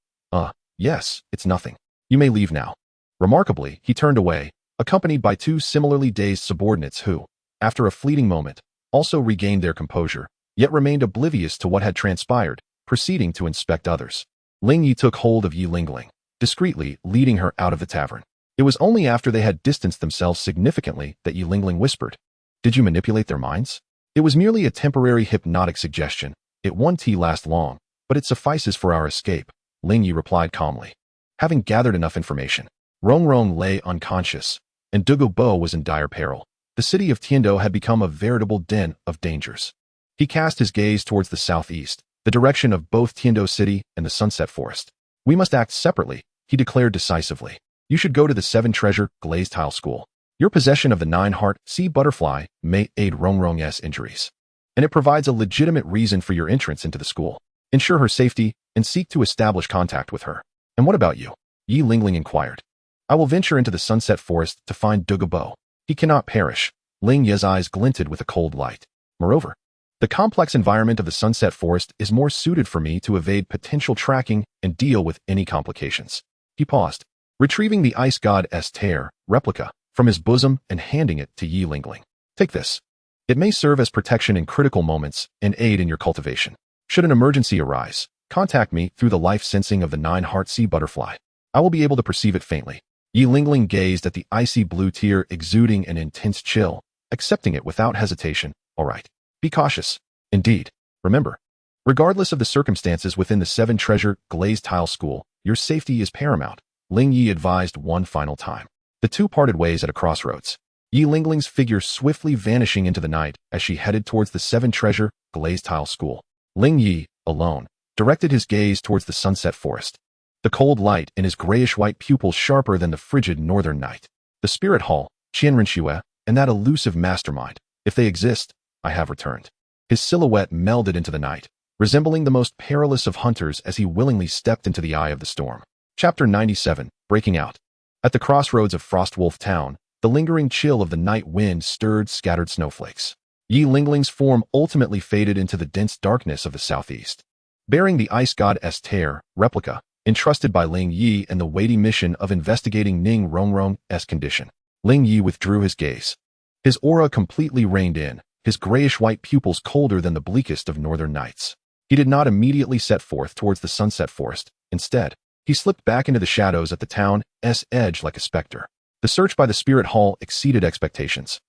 S1: yes, it's nothing. You may leave now. Remarkably, he turned away, accompanied by two similarly dazed subordinates who, after a fleeting moment, also regained their composure, yet remained oblivious to what had transpired, proceeding to inspect others. Ling Ye took hold of Yi Lingling, discreetly leading her out of the tavern. It was only after they had distanced themselves significantly that Yi Lingling whispered, "Did you manipulate their minds?" "It was merely a temporary hypnotic suggestion. It won't last long, but it suffices for our escape," Ling Ye replied calmly. Having gathered enough information, Rongrong lay unconscious, and Douluo was in dire peril. The city of Tiando had become a veritable den of dangers. He cast his gaze towards the southeast, the direction of both Tiando City and the Sunset Forest. "We must act separately," he declared decisively. "You should go to the 7-Treasure Glazed Tile School. Your possession of the 9-Heart Sea Butterfly may aid Rongrong's injuries, and it provides a legitimate reason for your entrance into the school. Ensure her safety and seek to establish contact with her." "And what about you?" Yi Lingling inquired. "I will venture into the Sunset Forest to find Douluo. He cannot perish." Ling Ye's eyes glinted with a cold light. "Moreover, the complex environment of the Sunset Forest is more suited for me to evade potential tracking and deal with any complications." He paused, retrieving the ice god's heir replica from his bosom and handing it to Yi Lingling. "Take this. It may serve as protection in critical moments and aid in your cultivation. Should an emergency arise, contact me through the life sensing of the 9-Heart Sea Butterfly. I will be able to perceive it faintly." Yi Lingling gazed at the icy blue tear exuding an intense chill, accepting it without hesitation. "All right. Be cautious. Indeed. Remember, regardless of the circumstances within the 7-Treasure Glazed Tile School, your safety is paramount," Ling Ye advised one final time. The two parted ways at a crossroads, Yi Lingling's figure swiftly vanishing into the night as she headed towards the 7-Treasure Glazed Tile School. Ling Ye, alone, directed his gaze towards the Sunset Forest, the cold light in his grayish-white pupils sharper than the frigid northern night. The Spirit Hall, Qian Renxue, and that elusive mastermind, if they exist, I have returned. His silhouette melded into the night, resembling the most perilous of hunters as he willingly stepped into the eye of the storm. Chapter 97, Breaking Out. At the crossroads of Frostwolf Town, the lingering chill of the night wind stirred scattered snowflakes. Yi Lingling's form ultimately faded into the dense darkness of the southeast. Bearing the ice god's heir replica, entrusted by Ling Ye and the weighty mission of investigating Ning Rongrong's condition, Ling Ye withdrew his gaze. His aura completely reined in, his grayish-white pupils colder than the bleakest of northern nights. He did not immediately set forth towards the Sunset Forest. Instead, he slipped back into the shadows at the town's edge like a specter. The search by the Spirit Hall exceeded expectations.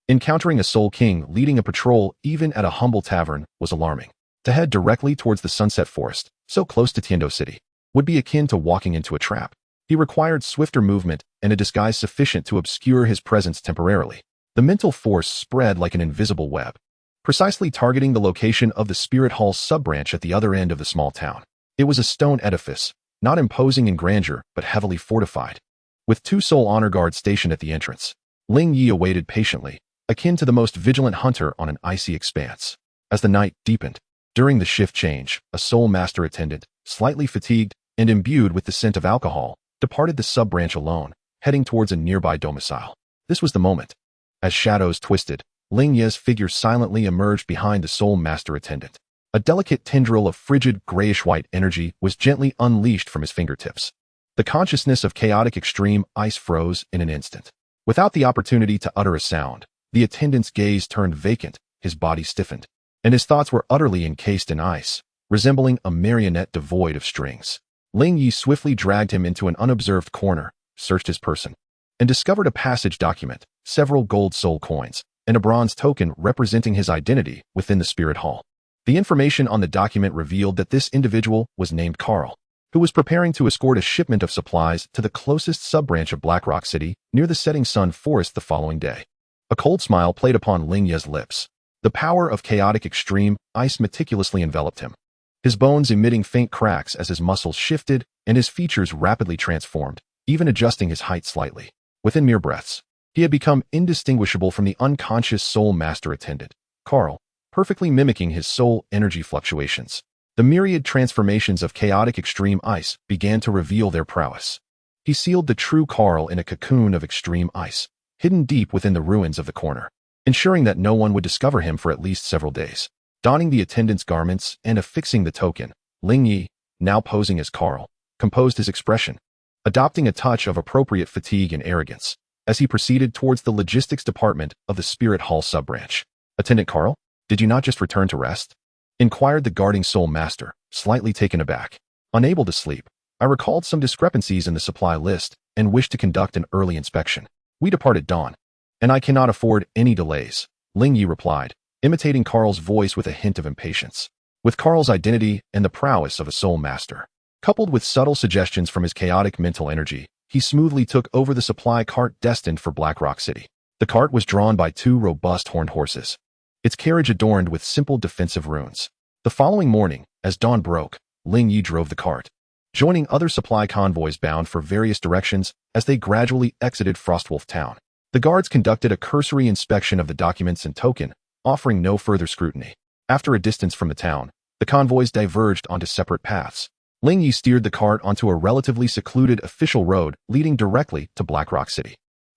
S1: Encountering a Soul King leading a patrol even at a humble tavern was alarming. To head directly towards the Sunset Forest, so close to Tiando City, would be akin to walking into a trap. He required swifter movement and a disguise sufficient to obscure his presence temporarily. The mental force spread like an invisible web, precisely targeting the location of the Spirit Hall's sub-branch at the other end of the small town. It was a stone edifice, not imposing in grandeur, but heavily fortified. With 2 soul honor guards stationed at the entrance, Ling Ye awaited patiently, akin to the most vigilant hunter on an icy expanse. As the night deepened, during the shift change, a soul master attendant, slightly fatigued and imbued with the scent of alcohol, departed the sub-branch alone, heading towards a nearby domicile. This was the moment. As shadows twisted, Ling Ye's figure silently emerged behind the soul master attendant. A delicate tendril of frigid grayish-white energy was gently unleashed from his fingertips. The consciousness of chaotic extreme ice froze in an instant. Without the opportunity to utter a sound, the attendant's gaze turned vacant, his body stiffened, and his thoughts were utterly encased in ice, resembling a marionette devoid of strings. Ling Ye swiftly dragged him into an unobserved corner, searched his person, and discovered a passage document, several gold soul coins, and a bronze token representing his identity within the Spirit Hall. The information on the document revealed that this individual was named Carl, who was preparing to escort a shipment of supplies to the closest sub-branch of Blackrock City near the Setting Sun Forest the following day. A cold smile played upon Ling Ye's lips. The power of chaotic extreme ice meticulously enveloped him, his bones emitting faint cracks as his muscles shifted and his features rapidly transformed, even adjusting his height slightly. Within mere breaths, He had become indistinguishable from the unconscious soul master attendant, Carl, perfectly mimicking his soul energy fluctuations. The myriad transformations of chaotic extreme ice began to reveal their prowess. He sealed the true Carl in a cocoon of extreme ice, hidden deep within the ruins of the corner, ensuring that no one would discover him for at least several days. Donning the attendant's garments and affixing the token, Ling Ye, now posing as Carl, composed his expression, adopting a touch of appropriate fatigue and arrogance, as he proceeded towards the logistics department of the Spirit Hall sub-branch. Attendant Carl, did you not just return to rest? Inquired the guarding soul master, slightly taken aback. Unable to sleep, I recalled some discrepancies in the supply list and wished to conduct an early inspection. We depart at dawn, and I cannot afford any delays, Ling Ye replied, imitating Carl's voice with a hint of impatience. With Carl's identity and the prowess of a soul master, coupled with subtle suggestions from his chaotic mental energy, he smoothly took over the supply cart destined for Black Rock City. The cart was drawn by 2 robust horned horses, its carriage adorned with simple defensive runes. The following morning, as dawn broke, Ling Ye drove the cart, joining other supply convoys bound for various directions as they gradually exited Frostwolf Town. The guards conducted a cursory inspection of the documents and token, offering no further scrutiny. After a distance from the town, the convoys diverged onto separate paths. Ling Ye steered the cart onto a relatively secluded official road leading directly to Black Rock City.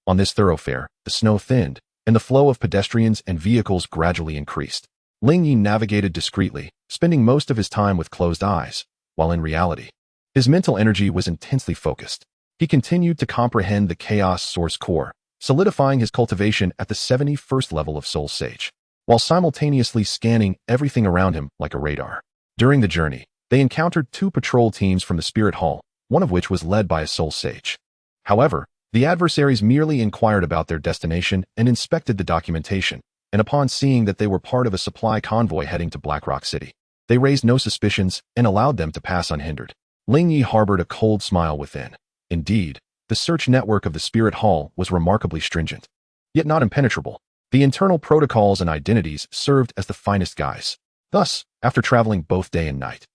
S1: On this thoroughfare, the snow thinned, and the flow of pedestrians and vehicles gradually increased. Ling Ye navigated discreetly, spending most of his time with closed eyes, while in reality, his mental energy was intensely focused. He continued to comprehend the chaos source core, solidifying his cultivation at the 71st level of Soul Sage, while simultaneously scanning everything around him like a radar. During the journey, they encountered 2 patrol teams from the Spirit Hall, one of which was led by a Soul Sage. However, the adversaries merely inquired about their destination and inspected the documentation, and upon seeing that they were part of a supply convoy heading to Black Rock City, they raised no suspicions and allowed them to pass unhindered. Ling Ye harbored a cold smile within. Indeed, the search network of the Spirit Hall was remarkably stringent, yet not impenetrable. The internal protocols and identities served as the finest guise. Thus, after traveling both day and night,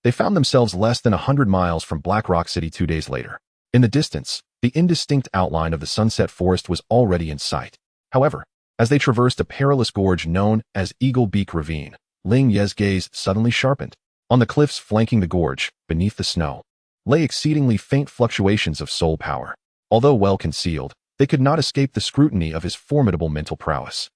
S1: they found themselves less than 100 miles from Black Rock City 2 days later. In the distance, the indistinct outline of the Sunset Forest was already in sight. However, as they traversed a perilous gorge known as Eagle Beak Ravine, Ling Ye's gaze suddenly sharpened. On the cliffs flanking the gorge, beneath the snow, lay exceedingly faint fluctuations of soul power. Although well concealed, they could not escape the scrutiny of his formidable mental prowess,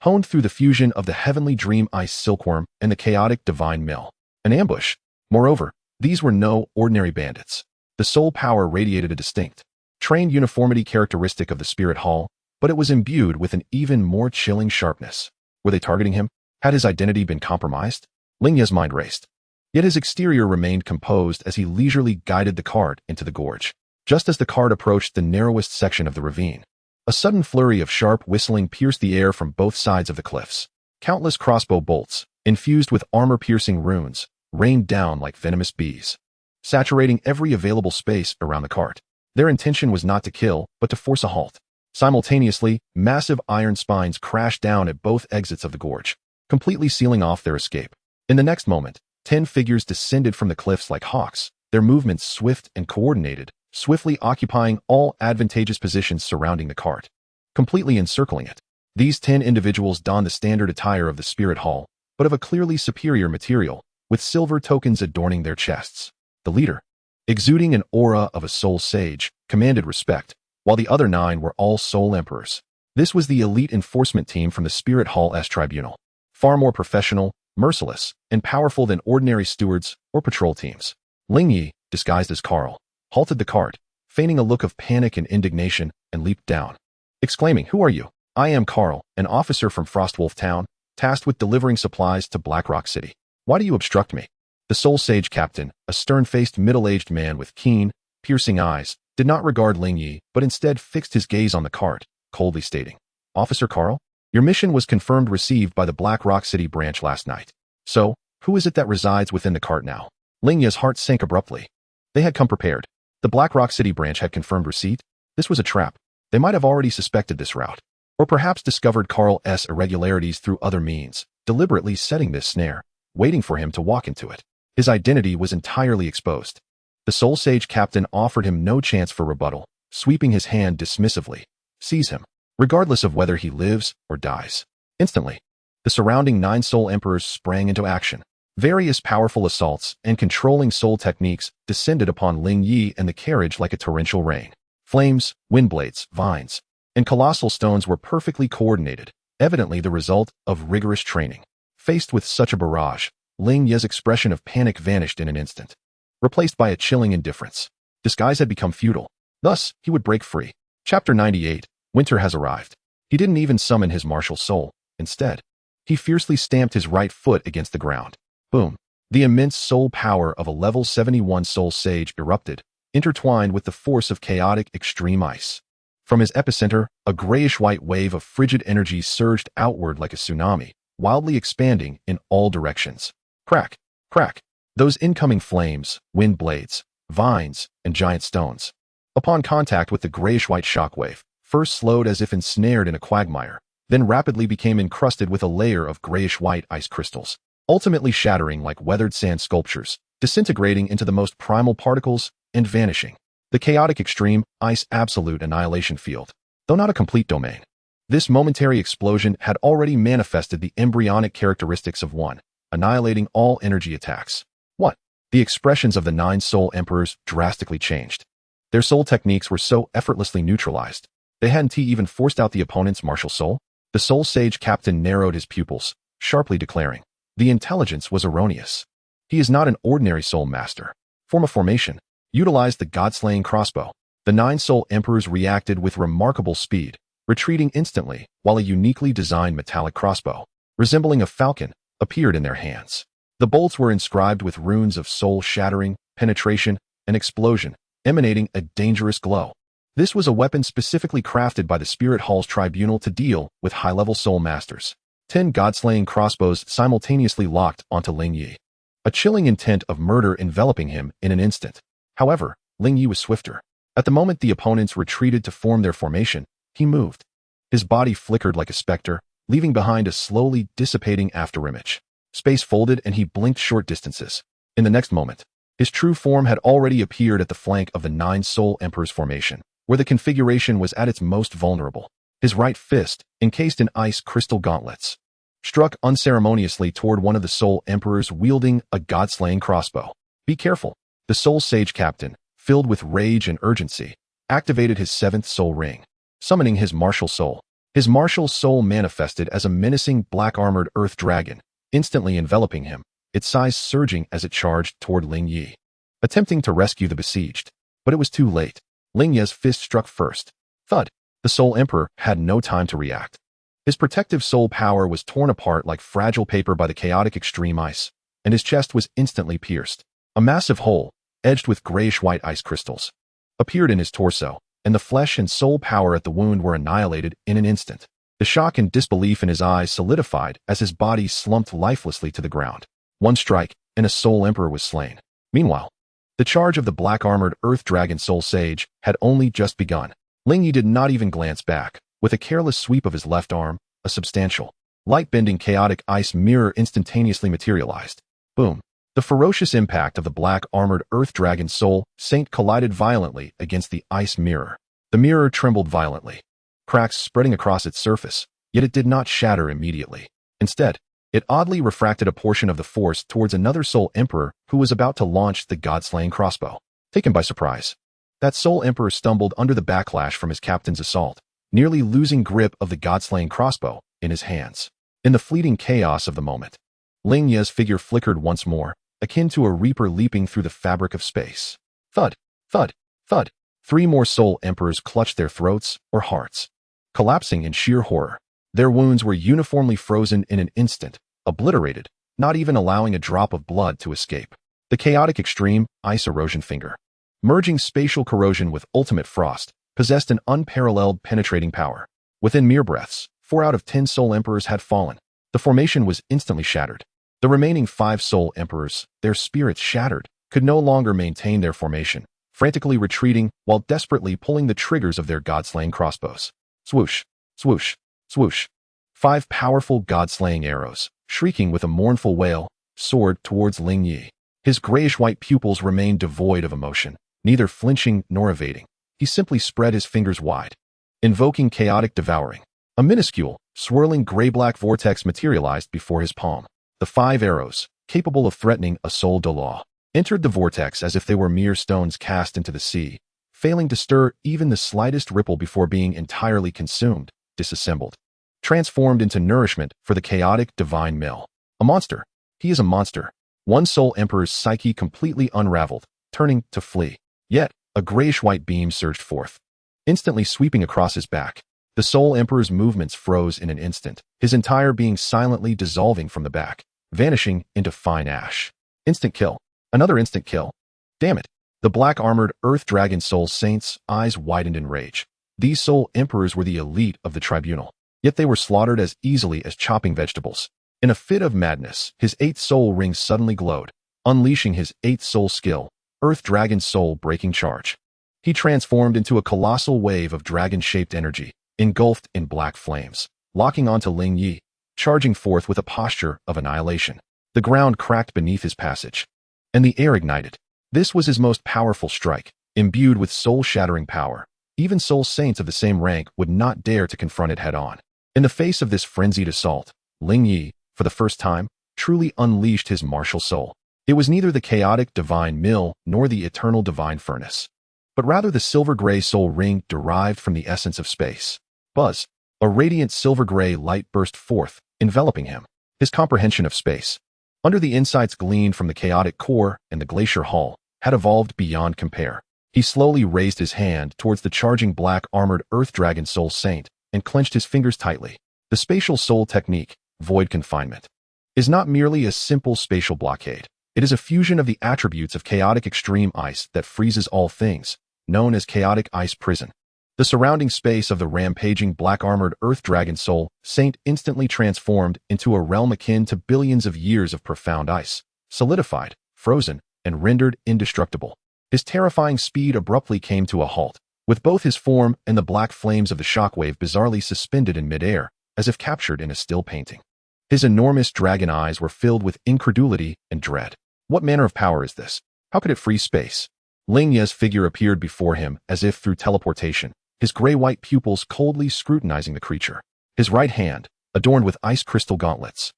S1: honed through the fusion of the heavenly dream ice silkworm and the chaotic divine mill. An ambush. Moreover, these were no ordinary bandits. The soul power radiated a distinct, trained uniformity characteristic of the Spirit Hall, but it was imbued with an even more chilling sharpness. Were they targeting him? Had his identity been compromised? Ling Ye's mind raced. Yet his exterior remained composed as he leisurely guided the cart into the gorge. Just as the cart approached the narrowest section of the ravine, a sudden flurry of sharp whistling pierced the air from both sides of the cliffs. Countless crossbow bolts, infused with armor-piercing runes, rained down like venomous bees, saturating every available space around the cart. Their intention was not to kill, but to force a halt. Simultaneously, massive iron spines crashed down at both exits of the gorge, completely sealing off their escape. In the next moment, 10 figures descended from the cliffs like hawks, their movements swift and coordinated, swiftly occupying all advantageous positions surrounding the cart, completely encircling it. These 10 individuals donned the standard attire of the Spirit Hall, but of a clearly superior material, with silver tokens adorning their chests. The leader, exuding an aura of a soul sage, commanded respect, while the other 9 were all soul emperors. This was the elite enforcement team from the Spirit Hall's tribunal, far more professional, merciless, and powerful than ordinary stewards or patrol teams. Ling Ye, disguised as Carl, halted the cart, feigning a look of panic and indignation, and leaped down, exclaiming, "Who are you?" "I am Carl, an officer from Frostwolf Town, tasked with delivering supplies to Black Rock City. Why do you obstruct me?" The Soul Sage captain, a stern-faced middle-aged man with keen, piercing eyes, did not regard Ling Ye, but instead fixed his gaze on the cart, coldly stating, "Officer Carl, your mission was confirmed received by the Black Rock City branch last night. So, who is it that resides within the cart now?" Ling Ye's heart sank abruptly. They had come prepared. The Black Rock City branch had confirmed receipt. This was a trap. They might have already suspected this route, or perhaps discovered Carl's irregularities through other means, deliberately setting this snare, waiting for him to walk into it. His identity was entirely exposed. The Soul Sage captain offered him no chance for rebuttal, sweeping his hand dismissively. "Seize him." regardless of whether he lives or dies. Instantly, the surrounding 9 soul emperors sprang into action. Various powerful assaults and controlling soul techniques descended upon Ling Ye and the carriage like a torrential rain. Flames, wind blades, vines, and colossal stones were perfectly coordinated, evidently the result of rigorous training. Faced with such a barrage, Ling Ye's expression of panic vanished in an instant, replaced by a chilling indifference. Disguise had become futile. Thus, he would break free. Chapter 98. Winter has arrived. He didn't even summon his martial soul. Instead, he fiercely stamped his right foot against the ground. Boom. The immense soul power of a level 71 soul sage erupted, intertwined with the force of chaotic extreme ice. From his epicenter, a grayish-white wave of frigid energy surged outward like a tsunami, wildly expanding in all directions. Crack, crack. Those incoming flames, wind blades, vines, and giant stones. Upon contact with the grayish-white shockwave, first slowed as if ensnared in a quagmire, then rapidly became encrusted with a layer of grayish-white ice crystals, ultimately shattering like weathered sand sculptures, disintegrating into the most primal particles and vanishing. The chaotic extreme, ice absolute annihilation field, though not a complete domain. This momentary explosion had already manifested the embryonic characteristics of one, annihilating all energy attacks. What? The expressions of the 9 soul emperors drastically changed. Their soul techniques were so effortlessly neutralized, they hadn't even forced out the opponent's martial soul. The soul sage captain narrowed his pupils, sharply declaring, "The intelligence was erroneous. He is not an ordinary soul master." Form of formation. Utilized the god-slaying crossbow. The 9 soul emperors reacted with remarkable speed, retreating instantly, while a uniquely designed metallic crossbow, resembling a falcon, appeared in their hands. The bolts were inscribed with runes of soul shattering, penetration, and explosion, emanating a dangerous glow. This was a weapon specifically crafted by the Spirit Hall's tribunal to deal with high-level soul masters. 10 god-slaying crossbows simultaneously locked onto Ling Ye, a chilling intent of murder enveloping him in an instant. However, Ling Ye was swifter. At the moment the opponents retreated to form their formation, he moved. His body flickered like a specter, leaving behind a slowly dissipating afterimage. Space folded and he blinked short distances. In the next moment, his true form had already appeared at the flank of the 9 soul emperors formation, where the configuration was at its most vulnerable. His right fist, encased in ice crystal gauntlets, struck unceremoniously toward one of the soul emperors wielding a god-slaying crossbow. Be careful. The soul sage captain, filled with rage and urgency, activated his 7th soul ring, summoning his martial soul. His martial soul manifested as a menacing black-armored earth dragon, instantly enveloping him, its size surging as it charged toward Ling Ye, attempting to rescue the besieged. But it was too late. Ling Ye's fist struck first. Thud. The soul emperor had no time to react. His protective soul power was torn apart like fragile paper by the chaotic extreme ice, and his chest was instantly pierced. A massive hole, edged with grayish-white ice crystals, appeared in his torso, and the flesh and soul power at the wound were annihilated in an instant. The shock and disbelief in his eyes solidified as his body slumped lifelessly to the ground. One strike, and a soul emperor was slain. Meanwhile, the charge of the black-armored earth dragon soul sage had only just begun. Ling Ye did not even glance back. With a careless sweep of his left arm, a substantial, light-bending chaotic ice mirror instantaneously materialized. Boom. The ferocious impact of the black-armored earth dragon soul saint collided violently against the ice mirror. The mirror trembled violently, cracks spreading across its surface, yet it did not shatter immediately. Instead, it oddly refracted a portion of the force towards another soul emperor who was about to launch the god-slaying crossbow. Taken by surprise, that soul emperor stumbled under the backlash from his captain's assault, nearly losing grip of the god-slaying crossbow in his hands. In the fleeting chaos of the moment, Ling Ye's figure flickered once more, akin to a reaper leaping through the fabric of space. Thud, thud, thud. 3 more soul emperors clutched their throats or hearts, collapsing in sheer horror. Their wounds were uniformly frozen in an instant, obliterated, not even allowing a drop of blood to escape. The chaotic extreme, ice erosion finger, merging spatial corrosion with ultimate frost, possessed an unparalleled penetrating power. Within mere breaths, 4 out of 10 soul emperors had fallen. The formation was instantly shattered. The remaining 5 soul emperors, their spirits shattered, could no longer maintain their formation, frantically retreating while desperately pulling the triggers of their god-slaying crossbows. Swoosh, swoosh, swoosh. 5 powerful god-slaying arrows, shrieking with a mournful wail, soared towards Ling Ye. His grayish-white pupils remained devoid of emotion, neither flinching nor evading. He simply spread his fingers wide, invoking chaotic devouring. A minuscule, swirling gray-black vortex materialized before his palm. The 5 arrows, capable of threatening a soul Douluo, entered the vortex as if they were mere stones cast into the sea, failing to stir even the slightest ripple before being entirely consumed, disassembled, transformed into nourishment for the chaotic divine mill. A monster. He is a monster. One soul emperor's psyche completely unraveled, turning to flee. Yet, a grayish-white beam surged forth, instantly sweeping across his back. The soul emperor's movements froze in an instant, his entire being silently dissolving from the back, vanishing into fine ash. Instant kill. Another instant kill. Damn it. The black-armored Earth Dragon Soul Saint's eyes widened in rage. These soul emperors were the elite of the tribunal, yet they were slaughtered as easily as chopping vegetables. In a fit of madness, his 8th soul ring suddenly glowed, unleashing his 8th soul skill, Earth Dragon Soul Breaking Charge. He transformed into a colossal wave of dragon-shaped energy, engulfed in black flames, locking onto Ling Ye, charging forth with a posture of annihilation. The ground cracked beneath his passage, and the air ignited. This was his most powerful strike, imbued with soul-shattering power. Even soul saints of the same rank would not dare to confront it head-on. In the face of this frenzied assault, Ling Ye, for the first time, truly unleashed his martial soul. It was neither the chaotic divine mill nor the eternal divine furnace, but rather the silver-gray soul ring derived from the essence of space. Buzz. A radiant silver-gray light burst forth, enveloping him. His comprehension of space, under the insights gleaned from the chaotic core and the glacier hall, had evolved beyond compare. He slowly raised his hand towards the charging black-armored Earth Dragon Soul Saint and clenched his fingers tightly. The spatial soul technique, void confinement, is not merely a simple spatial blockade. It is a fusion of the attributes of chaotic extreme ice that freezes all things, known as chaotic ice prison. The surrounding space of the rampaging black-armored Earth Dragon Soul Saint instantly transformed into a realm akin to billions of years of profound ice, solidified, frozen, and rendered indestructible. His terrifying speed abruptly came to a halt, with both his form and the black flames of the shockwave bizarrely suspended in midair, as if captured in a still painting. His enormous dragon eyes were filled with incredulity and dread. What manner of power is this? How could it freeze space? Ling Ye's figure appeared before him as if through teleportation, his gray-white pupils coldly scrutinizing the creature. His right hand, adorned with ice crystal gauntlets,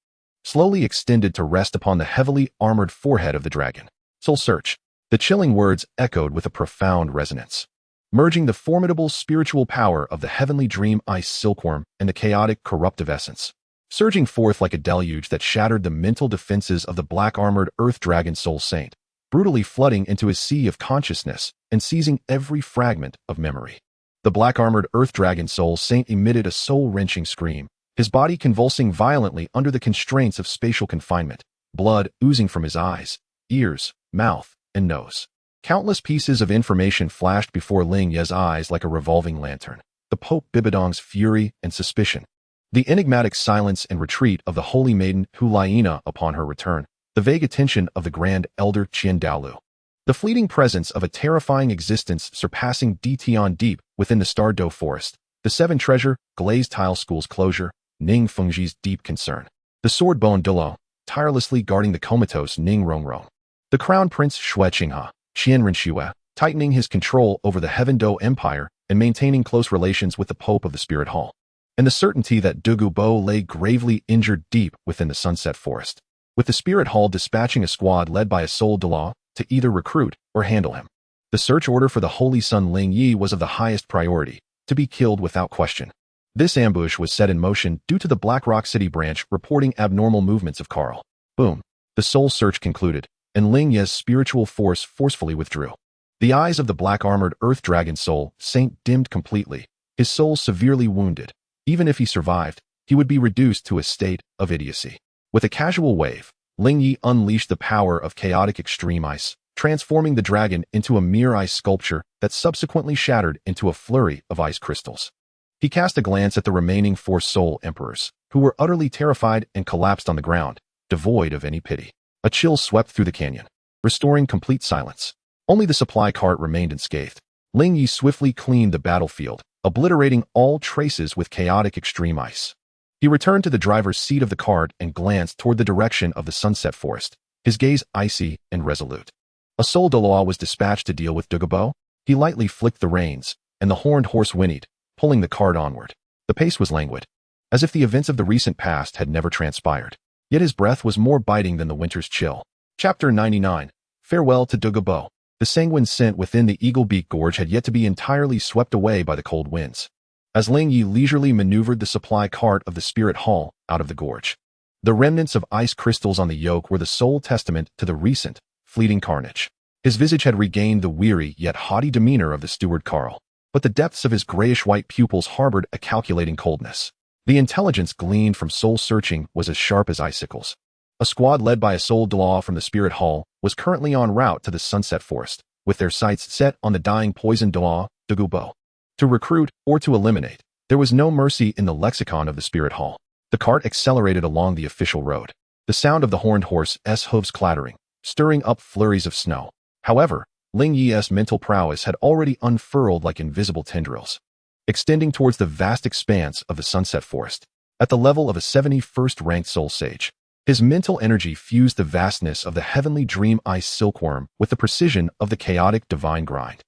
S1: slowly extended to rest upon the heavily armored forehead of the dragon. Soul Search. The chilling words echoed with a profound resonance, merging the formidable spiritual power of the heavenly dream ice silkworm and the chaotic corruptive essence, surging forth like a deluge that shattered the mental defenses of the black-armored Earth Dragon Soul Saint, brutally flooding into his sea of consciousness and seizing every fragment of memory. The black-armored Earth Dragon Soul Saint emitted a soul-wrenching scream, his body convulsing violently under the constraints of spatial confinement, blood oozing from his eyes, ears, mouth, and nose. Countless pieces of information flashed before Ling Ye's eyes like a revolving lantern. The Pope Bibi Dong's fury and suspicion, the enigmatic silence and retreat of the holy maiden Hulayina upon her return, the vague attention of the Grand Elder Qian Douluo, the fleeting presence of a terrifying existence surpassing Dition deep within the Star Do Forest, the 7 treasure, glazed tile school's closure, Ning Fengji's deep concern, the sword-bone Douluo, tirelessly guarding the comatose Ning Rongrong, the Crown Prince Xue Qinghe, Qian Renxue, tightening his control over the Heaven Do Empire and maintaining close relations with the Pope of the Spirit Hall, and the certainty that Douluo lay gravely injured deep within the Sunset Forest, with the Spirit Hall dispatching a squad led by a soul Douluo to either recruit or handle him. The search order for the Holy Son Ling Ye was of the highest priority, to be killed without question. This ambush was set in motion due to the Black Rock City branch reporting abnormal movements of Carl. Boom. The soul search concluded, and Ling Ye's spiritual force forcefully withdrew. The eyes of the black-armored Earth Dragon Soul Saint dimmed completely, his soul severely wounded. Even if he survived, he would be reduced to a state of idiocy. With a casual wave, Ling Ye unleashed the power of chaotic extreme ice, transforming the dragon into a mere ice sculpture that subsequently shattered into a flurry of ice crystals. He cast a glance at the remaining 4 soul emperors, who were utterly terrified and collapsed on the ground, devoid of any pity. A chill swept through the canyon, restoring complete silence. Only the supply cart remained unscathed. Ling Ye swiftly cleaned the battlefield, obliterating all traces with chaotic extreme ice. He returned to the driver's seat of the cart and glanced toward the direction of the Sunset Forest, his gaze icy and resolute. A soul Douluo was dispatched to deal with Douluo. He lightly flicked the reins, and the horned horse whinnied, pulling the cart onward. The pace was languid, as if the events of the recent past had never transpired. Yet his breath was more biting than the winter's chill. Chapter 99. Farewell to Douluo. The sanguine scent within the Eagle-Beak Gorge had yet to be entirely swept away by the cold winds. As Ling Ye leisurely maneuvered the supply cart of the spirit hall out of the gorge, the remnants of ice crystals on the yoke were the sole testament to the recent, fleeting carnage. His visage had regained the weary yet haughty demeanor of the steward Carl, but the depths of his grayish-white pupils harbored a calculating coldness. The intelligence gleaned from soul-searching was as sharp as icicles. A squad led by a soul Douluo from the spirit hall was currently en route to the sunset forest, with their sights set on the dying poison Douluo, Douluo. To recruit or to eliminate, there was no mercy in the lexicon of the spirit hall. The cart accelerated along the official road, the sound of the horned horse's hooves clattering, stirring up flurries of snow. However, Ling Ye's mental prowess had already unfurled like invisible tendrils, extending towards the vast expanse of the sunset forest. At the level of a 71st-ranked soul sage, his mental energy fused the vastness of the heavenly dream ice silkworm with the precision of the chaotic divine grind,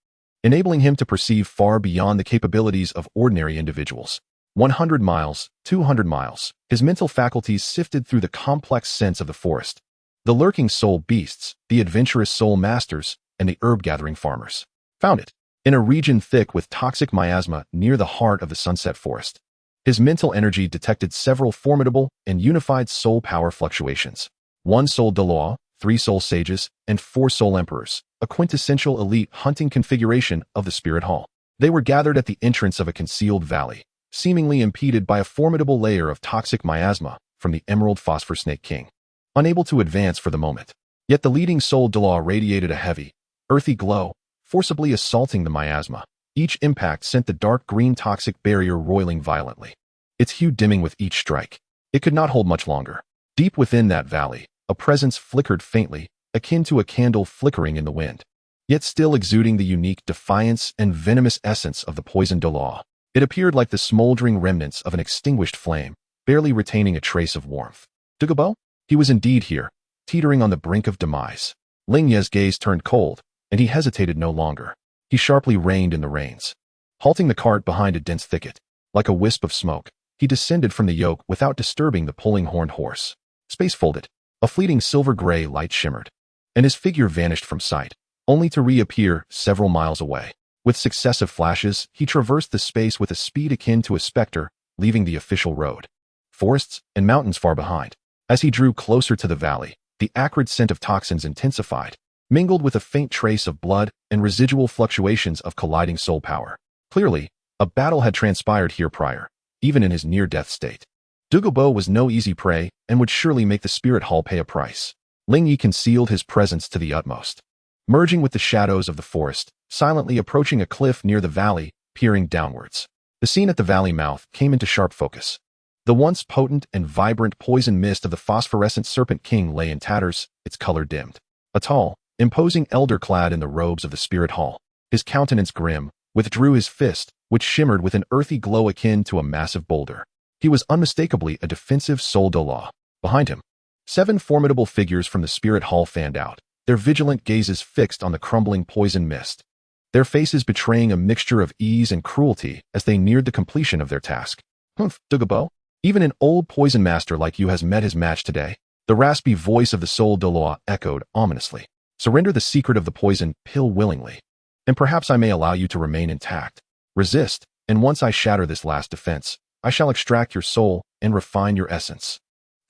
S1: enabling him to perceive far beyond the capabilities of ordinary individuals. 100 miles, 200 miles, his mental faculties sifted through the complex sense of the forest, the lurking soul beasts, the adventurous soul masters, and the herb-gathering farmers. Found it in a region thick with toxic miasma near the heart of the sunset forest. His mental energy detected several formidable and unified soul power fluctuations. 1 soul Douluo, 3 soul sages, and 4 soul emperors, a quintessential elite hunting configuration of the spirit hall. They were gathered at the entrance of a concealed valley, seemingly impeded by a formidable layer of toxic miasma from the Emerald Phosphor Snake King, unable to advance for the moment. Yet the leading soul Douluo radiated a heavy, earthy glow, forcibly assaulting the miasma. Each impact sent the dark green toxic barrier roiling violently, its hue dimming with each strike. It could not hold much longer. Deep within that valley, a presence flickered faintly, akin to a candle flickering in the wind, yet still exuding the unique defiance and venomous essence of the poison Douluo. It appeared like the smoldering remnants of an extinguished flame, barely retaining a trace of warmth. Douluo? He was indeed here, teetering on the brink of demise. Ling Ye's gaze turned cold, and he hesitated no longer. He sharply reined in the reins, halting the cart behind a dense thicket. Like a wisp of smoke, he descended from the yoke without disturbing the pulling horned horse. Space folded, a fleeting silver-gray light shimmered, and his figure vanished from sight, only to reappear several miles away. With successive flashes, he traversed the space with a speed akin to a specter, leaving the official road, forests and mountains far behind. As he drew closer to the valley, the acrid scent of toxins intensified, mingled with a faint trace of blood and residual fluctuations of colliding soul power. Clearly, a battle had transpired here prior, even in his near-death state. Douluo was no easy prey and would surely make the spirit hall pay a price. Ling Ye concealed his presence to the utmost, merging with the shadows of the forest, silently approaching a cliff near the valley, peering downwards. The scene at the valley mouth came into sharp focus. The once potent and vibrant poison mist of the phosphorescent Serpent King lay in tatters, its color dimmed. A tall, imposing elder clad in the robes of the spirit hall, his countenance grim, withdrew his fist, which shimmered with an earthy glow akin to a massive boulder. He was unmistakably a defensive soul Douluo. Behind him, 7 formidable figures from the spirit hall fanned out, their vigilant gazes fixed on the crumbling poison mist, their faces betraying a mixture of ease and cruelty as they neared the completion of their task. Humph, Douluo? Even an old poison master like you has met his match today. The raspy voice of the soul Douluo echoed ominously. Surrender the secret of the poison pill willingly, and perhaps I may allow you to remain intact. Resist, and once I shatter this last defense, I shall extract your soul and refine your essence.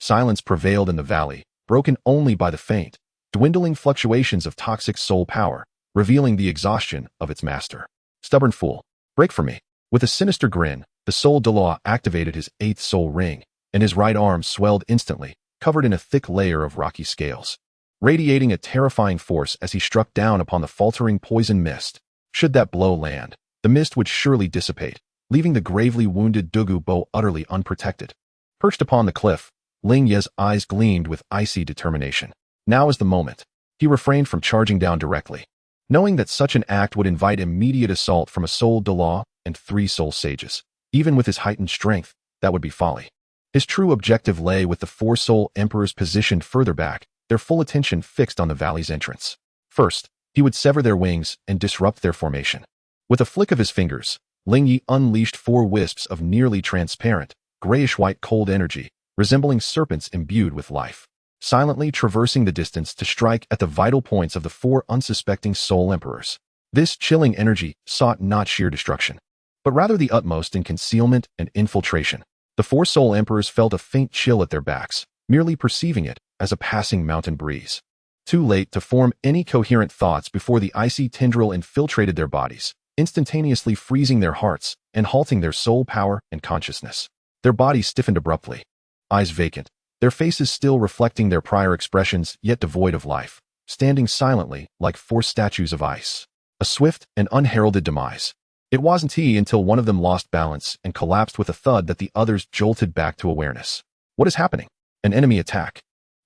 S1: Silence prevailed in the valley, broken only by the faint, dwindling fluctuations of toxic soul power, revealing the exhaustion of its master. Stubborn fool, break from me. With a sinister grin, the soul Douluo activated his 8th soul ring, and his right arm swelled instantly, covered in a thick layer of rocky scales, radiating a terrifying force as he struck down upon the faltering poison mist. Should that blow land, the mist would surely dissipate, leaving the gravely wounded Douluo utterly unprotected. Perched upon the cliff, Ling Ye's eyes gleamed with icy determination. Now is the moment. He refrained from charging down directly, knowing that such an act would invite immediate assault from a soul Douluo and 3 soul sages. Even with his heightened strength, that would be folly. His true objective lay with the 4 soul emperors positioned further back, their full attention fixed on the valley's entrance. First, he would sever their wings and disrupt their formation. With a flick of his fingers, Ling Ye unleashed 4 wisps of nearly transparent, grayish-white cold energy, resembling serpents imbued with life, silently traversing the distance to strike at the vital points of the 4 unsuspecting Soul Emperors. This chilling energy sought not sheer destruction, but rather the utmost in concealment and infiltration. The 4 Soul Emperors felt a faint chill at their backs, merely perceiving it as a passing mountain breeze. Too late to form any coherent thoughts before the icy tendril infiltrated their bodies, instantaneously freezing their hearts and halting their soul power and consciousness. Their bodies stiffened abruptly, eyes vacant, their faces still reflecting their prior expressions yet devoid of life, standing silently like 4 statues of ice. A swift and unheralded demise. It wasn't until one of them lost balance and collapsed with a thud that the others jolted back to awareness. What is happening? An enemy attack.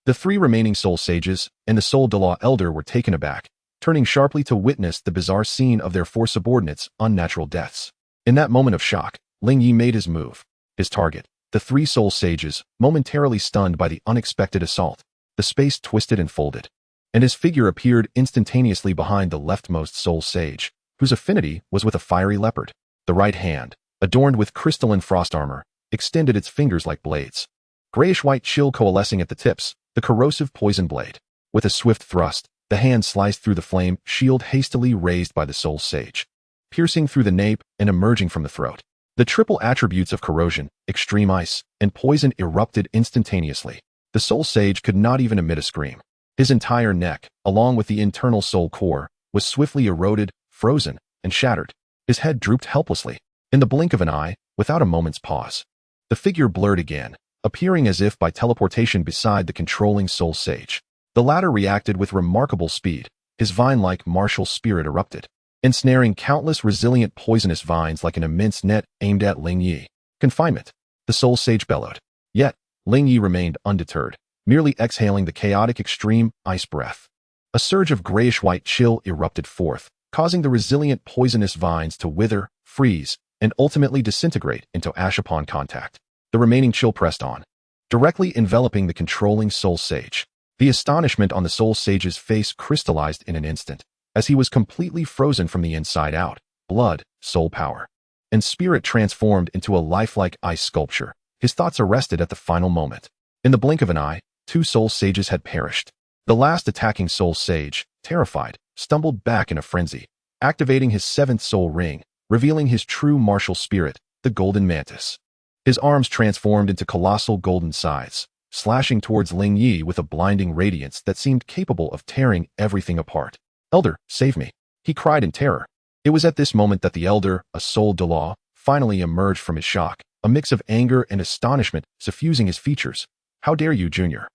S1: The 3 remaining Soul Sages and the Soul Douluo Elder were taken aback, turning sharply to witness the bizarre scene of their 4 subordinates' unnatural deaths. In that moment of shock, Ling Ye made his move. His target, the 3 Soul Sages, momentarily stunned by the unexpected assault. The space twisted and folded, and his figure appeared instantaneously behind the leftmost Soul Sage, whose affinity was with a fiery leopard. The right hand, adorned with crystalline frost armor, extended its fingers like blades. Grayish-white chill coalescing at the tips, the corrosive poison blade. With a swift thrust, the hand sliced through the flame shield hastily raised by the Soul Sage, piercing through the nape and emerging from the throat. The triple attributes of corrosion, extreme ice, and poison erupted instantaneously. The Soul Sage could not even emit a scream. His entire neck, along with the internal soul core, was swiftly eroded, frozen, and shattered. His head drooped helplessly. In the blink of an eye, without a moment's pause, the figure blurred again, appearing as if by teleportation beside the controlling Soul Sage. The latter reacted with remarkable speed. His vine-like martial spirit erupted, ensnaring countless resilient poisonous vines like an immense net aimed at Ling Ye. Confinement, the Soul Sage bellowed. Yet, Ling Ye remained undeterred, merely exhaling the chaotic extreme ice breath. A surge of grayish-white chill erupted forth, causing the resilient poisonous vines to wither, freeze, and ultimately disintegrate into ash upon contact. The remaining chill pressed on, directly enveloping the controlling Soul Sage. The astonishment on the Soul Sage's face crystallized in an instant, as he was completely frozen from the inside out. Blood, soul power, and spirit transformed into a lifelike ice sculpture. His thoughts arrested at the final moment. In the blink of an eye, 2 Soul Sages had perished. The last attacking Soul Sage, terrified, stumbled back in a frenzy, activating his 7th soul ring, revealing his true martial spirit, the Golden Mantis. His arms transformed into colossal golden scythes, slashing towards Ling Ye with a blinding radiance that seemed capable of tearing everything apart. "Elder, save me," he cried in terror. It was at this moment that the Elder, a Soul Douluo, finally emerged from his shock, a mix of anger and astonishment suffusing his features. "How dare you, Junior?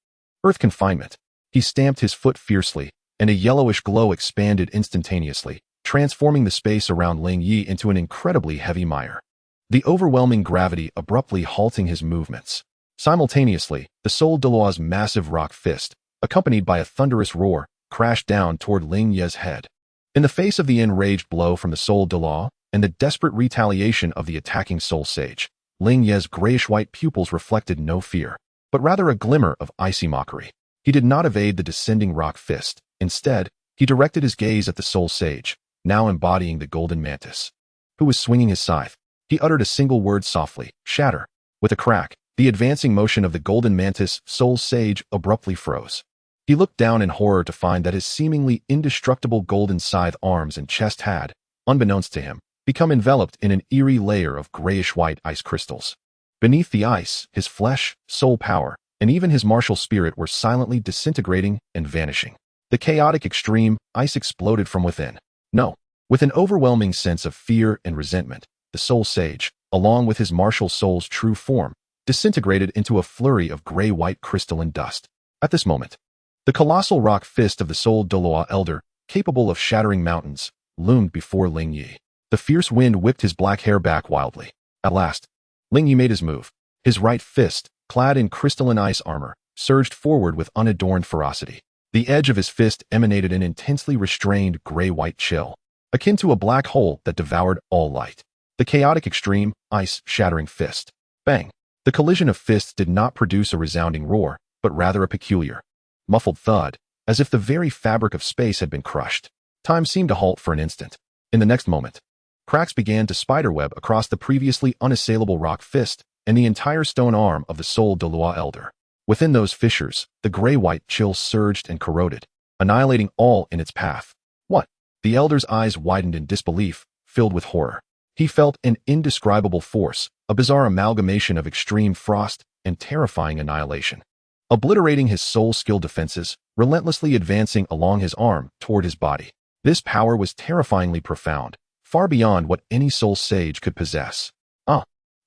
S1: Earth confinement." He stamped his foot fiercely, and a yellowish glow expanded instantaneously, transforming the space around Ling Ye into an incredibly heavy mire. The overwhelming gravity abruptly halting his movements. Simultaneously, the Soul Douluo's massive rock fist, accompanied by a thunderous roar, crashed down toward Ling Ye's head. In the face of the enraged blow from the Soul Douluo and the desperate retaliation of the attacking Soul Sage, Ling Ye's grayish-white pupils reflected no fear, but rather a glimmer of icy mockery. He did not evade the descending rock fist. Instead, he directed his gaze at the Soul Sage, now embodying the Golden Mantis, who was swinging his scythe. He uttered a single word softly, "Shatter." With a crack, the advancing motion of the Golden Mantis Soul Sage abruptly froze. He looked down in horror to find that his seemingly indestructible golden scythe arms and chest had, unbeknownst to him, become enveloped in an eerie layer of grayish-white ice crystals. Beneath the ice, his flesh, soul power, and even his martial spirit were silently disintegrating and vanishing. The chaotic extreme ice exploded from within. No. With an overwhelming sense of fear and resentment, the Soul Sage, along with his martial soul's true form, disintegrated into a flurry of gray-white crystalline dust. At this moment, the colossal rock fist of the Soul Douluo Elder, capable of shattering mountains, loomed before Ling Ye. The fierce wind whipped his black hair back wildly. At last, Ling Ye made his move. His right fist, clad in crystalline ice armor, surged forward with unadorned ferocity. The edge of his fist emanated an intensely restrained gray-white chill, akin to a black hole that devoured all light. The chaotic extreme, ice-shattering fist. Bang! The collision of fists did not produce a resounding roar, but rather a peculiar, muffled thud, as if the very fabric of space had been crushed. Time seemed to halt for an instant. In the next moment, Cracks began to spiderweb across the previously unassailable rock fist and the entire stone arm of the sole Douluo elder. Within those fissures, the gray-white chill surged and corroded, annihilating all in its path. What? The elder's eyes widened in disbelief, filled with horror. He felt an indescribable force, a bizarre amalgamation of extreme frost and terrifying annihilation, obliterating his soul-skill defenses, relentlessly advancing along his arm toward his body. This power was terrifyingly profound, far beyond what any soul sage could possess.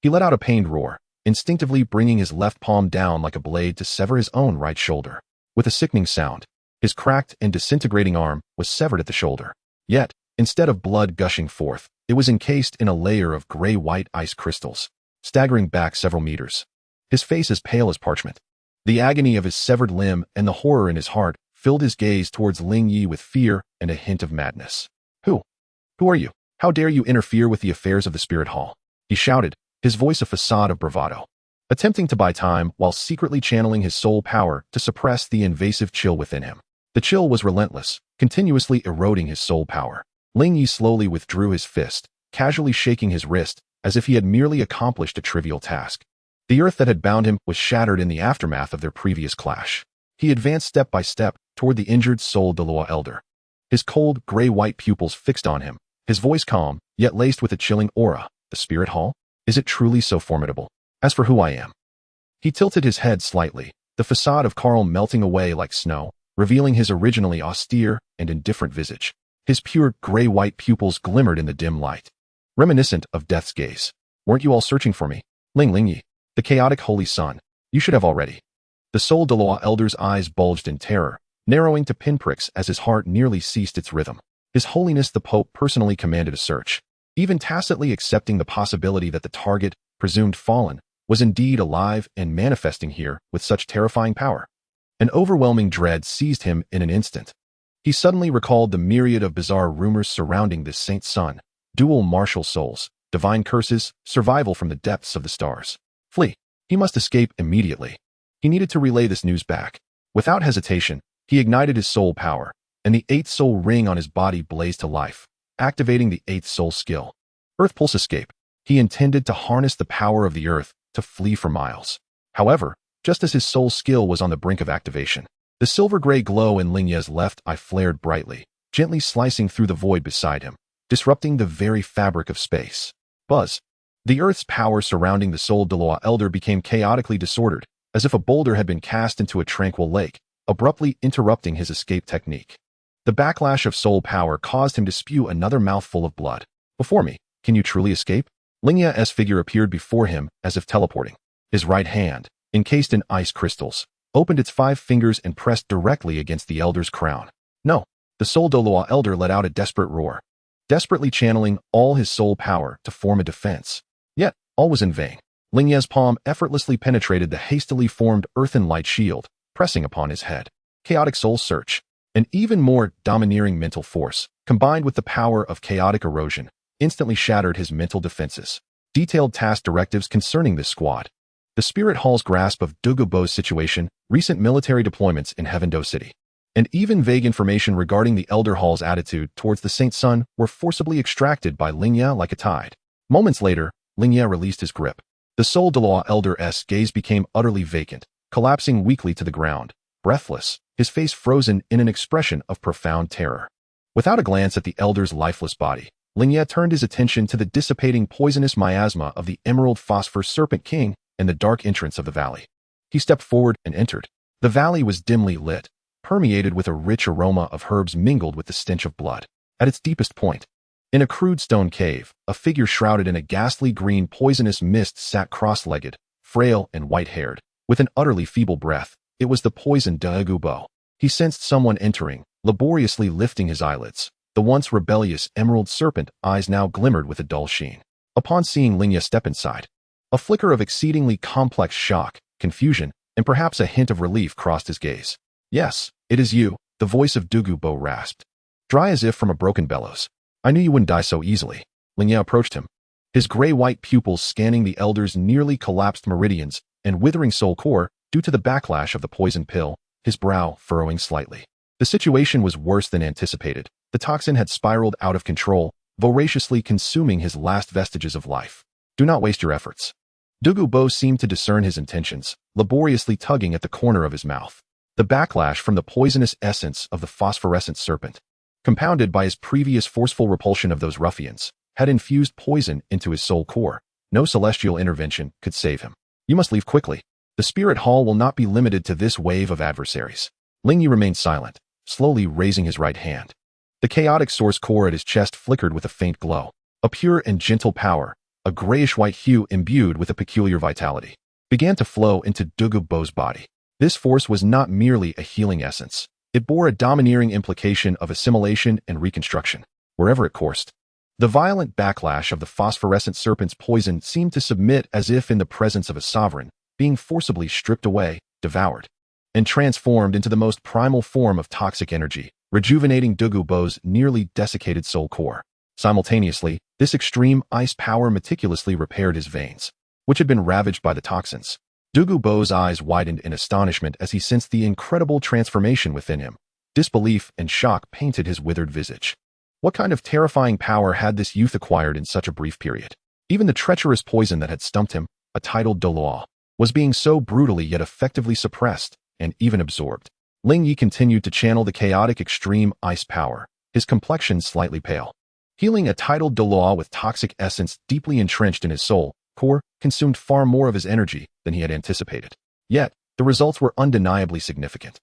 S1: He let out a pained roar, instinctively bringing his left palm down like a blade to sever his own right shoulder. With a sickening sound, his cracked and disintegrating arm was severed at the shoulder. Yet, instead of blood gushing forth, it was encased in a layer of gray-white ice crystals, staggering back several meters. His face as pale as parchment. The agony of his severed limb and the horror in his heart filled his gaze towards Ling Ye with fear and a hint of madness. Who are you? How dare you interfere with the affairs of the Spirit Hall? He shouted, his voice a facade of bravado, attempting to buy time while secretly channeling his soul power to suppress the invasive chill within him. The chill was relentless, continuously eroding his soul power. Ling Ye slowly withdrew his fist, casually shaking his wrist as if he had merely accomplished a trivial task. The earth that had bound him was shattered in the aftermath of their previous clash. He advanced step by step toward the injured soul Douluo elder. His cold, gray-white pupils fixed on him, his voice calm, yet laced with a chilling aura. The Spirit Hall? Is it truly so formidable? As for who I am? He tilted his head slightly, the facade of Karl melting away like snow, revealing his originally austere and indifferent visage. His pure, gray-white pupils glimmered in the dim light, reminiscent of death's gaze. Weren't you all searching for me? Ling Ye, the chaotic holy son. You should have already. The soul Douluo elder's eyes bulged in terror, narrowing to pinpricks as his heart nearly ceased its rhythm. His Holiness the Pope personally commanded a search, even tacitly accepting the possibility that the target, presumed fallen, was indeed alive and manifesting here with such terrifying power. An overwhelming dread seized him in an instant. He suddenly recalled the myriad of bizarre rumors surrounding this saint's son, dual martial souls, divine curses, survival from the depths of the stars. Flee. He must escape immediately. He needed to relay this news back. Without hesitation, he ignited his soul power, and the 8th soul ring on his body blazed to life, activating the 8th soul skill. Earth Pulse Escape. He intended to harness the power of the earth to flee for miles. However, just as his soul skill was on the brink of activation, the silver-gray glow in Ling Ye's left eye flared brightly, gently slicing through the void beside him, disrupting the very fabric of space. Buzz. The earth's power surrounding the soul Douluo elder became chaotically disordered, as if a boulder had been cast into a tranquil lake, abruptly interrupting his escape technique. The backlash of soul power caused him to spew another mouthful of blood. Before me, can you truly escape? Ling Ye's figure appeared before him as if teleporting. His right hand, encased in ice crystals, opened its 5 fingers and pressed directly against the elder's crown. No. The soul Douluo elder let out a desperate roar, desperately channeling all his soul power to form a defense. Yet, all was in vain. Ling Ye's palm effortlessly penetrated the hastily formed earthen light shield, pressing upon his head. Chaotic soul search. An even more domineering mental force, combined with the power of chaotic erosion, instantly shattered his mental defenses. Detailed task directives concerning this squad. The Spirit Hall's grasp of Douluo's situation, recent military deployments in Heavendo City, and even vague information regarding the Elder Hall's attitude towards the Saint's son were forcibly extracted by Ling Ye like a tide. Moments later, Ling Ye released his grip. The soul Douluo elder's gaze became utterly vacant, collapsing weakly to the ground, breathless, his face frozen in an expression of profound terror. Without a glance at the elder's lifeless body, Ling Ye turned his attention to the dissipating poisonous miasma of the Emerald Phosphor Serpent King and the dark entrance of the valley. He stepped forward and entered. The valley was dimly lit, permeated with a rich aroma of herbs mingled with the stench of blood. At its deepest point, in a crude stone cave, a figure shrouded in a ghastly green poisonous mist sat cross-legged, frail and white-haired, with an utterly feeble breath. It was the poisoned Douluo. He sensed someone entering, laboriously lifting his eyelids. The once rebellious emerald serpent eyes now glimmered with a dull sheen. Upon seeing Ling Ye step inside, a flicker of exceedingly complex shock, confusion, and perhaps a hint of relief crossed his gaze. Yes, it is you, the voice of Douluo rasped, dry as if from a broken bellows. I knew you wouldn't die so easily. Ling Ye approached him, his gray-white pupils scanning the elder's nearly collapsed meridians and withering soul core due to the backlash of the poison pill, his brow furrowing slightly. The situation was worse than anticipated. The toxin had spiraled out of control, voraciously consuming his last vestiges of life. Do not waste your efforts. Douluo seemed to discern his intentions, laboriously tugging at the corner of his mouth. The backlash from the poisonous essence of the phosphorescent serpent, compounded by his previous forceful repulsion of those ruffians, had infused poison into his soul core. No celestial intervention could save him. You must leave quickly. The spirit hall will not be limited to this wave of adversaries. Ling Ye remained silent, slowly raising his right hand. The chaotic source core at his chest flickered with a faint glow. A pure and gentle power, a grayish-white hue imbued with a peculiar vitality, began to flow into Douluo's body. This force was not merely a healing essence. It bore a domineering implication of assimilation and reconstruction, wherever it coursed. The violent backlash of the phosphorescent serpent's poison seemed to submit as if in the presence of a sovereign, being forcibly stripped away, devoured, and transformed into the most primal form of toxic energy, rejuvenating Douluo's nearly desiccated soul core. Simultaneously, this extreme ice power meticulously repaired his veins, which had been ravaged by the toxins. Douluo's eyes widened in astonishment as he sensed the incredible transformation within him. Disbelief and shock painted his withered visage. What kind of terrifying power had this youth acquired in such a brief period? Even the treacherous poison that had stumped him, a titled Douluo, was being so brutally yet effectively suppressed and even absorbed. Ling Ye continued to channel the chaotic extreme ice power, his complexion slightly pale. Healing a titled Douluo with toxic essence deeply entrenched in his soul core consumed far more of his energy than he had anticipated. Yet, the results were undeniably significant.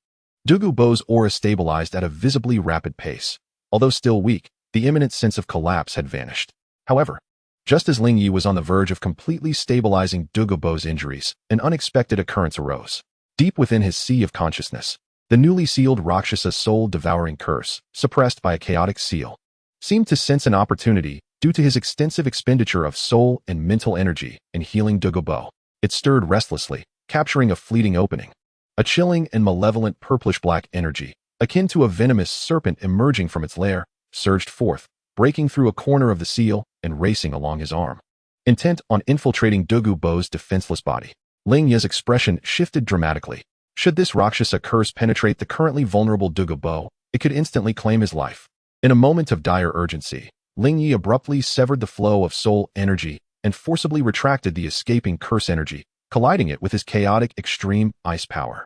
S1: Douluo's aura stabilized at a visibly rapid pace. Although still weak, the imminent sense of collapse had vanished. However, just as Ling Ye was on the verge of completely stabilizing Douluo's injuries, an unexpected occurrence arose. Deep within his sea of consciousness, the newly sealed Rakshasa soul-devouring curse, suppressed by a chaotic seal, seemed to sense an opportunity due to his extensive expenditure of soul and mental energy in healing Douluo. It stirred restlessly, capturing a fleeting opening. A chilling and malevolent purplish-black energy, akin to a venomous serpent emerging from its lair, surged forth, breaking through a corner of the seal and racing along his arm. Intent on infiltrating Douluo's defenseless body, Ling Ye's expression shifted dramatically. Should this Rakshasa curse penetrate the currently vulnerable Douluo, it could instantly claim his life. In a moment of dire urgency, Ling Ye abruptly severed the flow of soul energy and forcibly retracted the escaping curse energy, colliding it with his chaotic extreme ice power.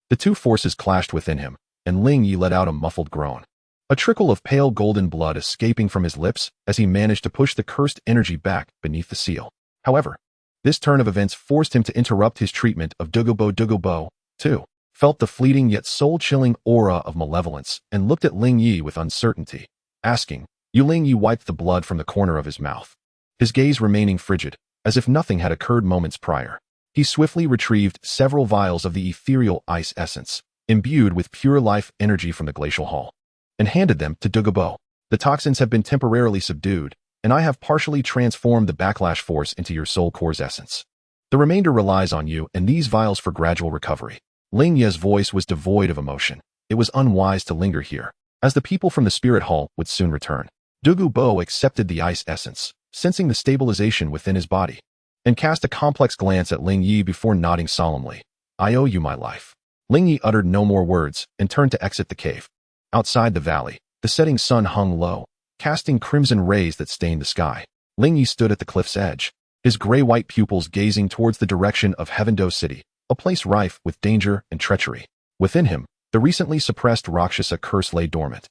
S1: The two forces clashed within him, and Ling Ye let out a muffled groan. A trickle of pale golden blood escaping from his lips as he managed to push the cursed energy back beneath the seal. However, this turn of events forced him to interrupt his treatment of Douluo. Douluo, too, felt the fleeting yet soul-chilling aura of malevolence and looked at Ling Ye with uncertainty, asking, Ling Ye wiped the blood from the corner of his mouth, his gaze remaining frigid, as if nothing had occurred moments prior. He swiftly retrieved several vials of the ethereal ice essence, imbued with pure life energy from the glacial hall, and handed them to Douluo. The toxins have been temporarily subdued, and I have partially transformed the backlash force into your soul core's essence. The remainder relies on you and these vials for gradual recovery. Ling Ye's voice was devoid of emotion. It was unwise to linger here, as the people from the spirit hall would soon return. Douluo accepted the ice essence, sensing the stabilization within his body, and cast a complex glance at Ling Ye before nodding solemnly. I owe you my life. Ling Ye uttered no more words and turned to exit the cave. Outside the valley, the setting sun hung low, casting crimson rays that stained the sky. Ling Ye stood at the cliff's edge, his gray-white pupils gazing towards the direction of Heavendo City, a place rife with danger and treachery. Within him, the recently suppressed Rakshasa curse lay dormant,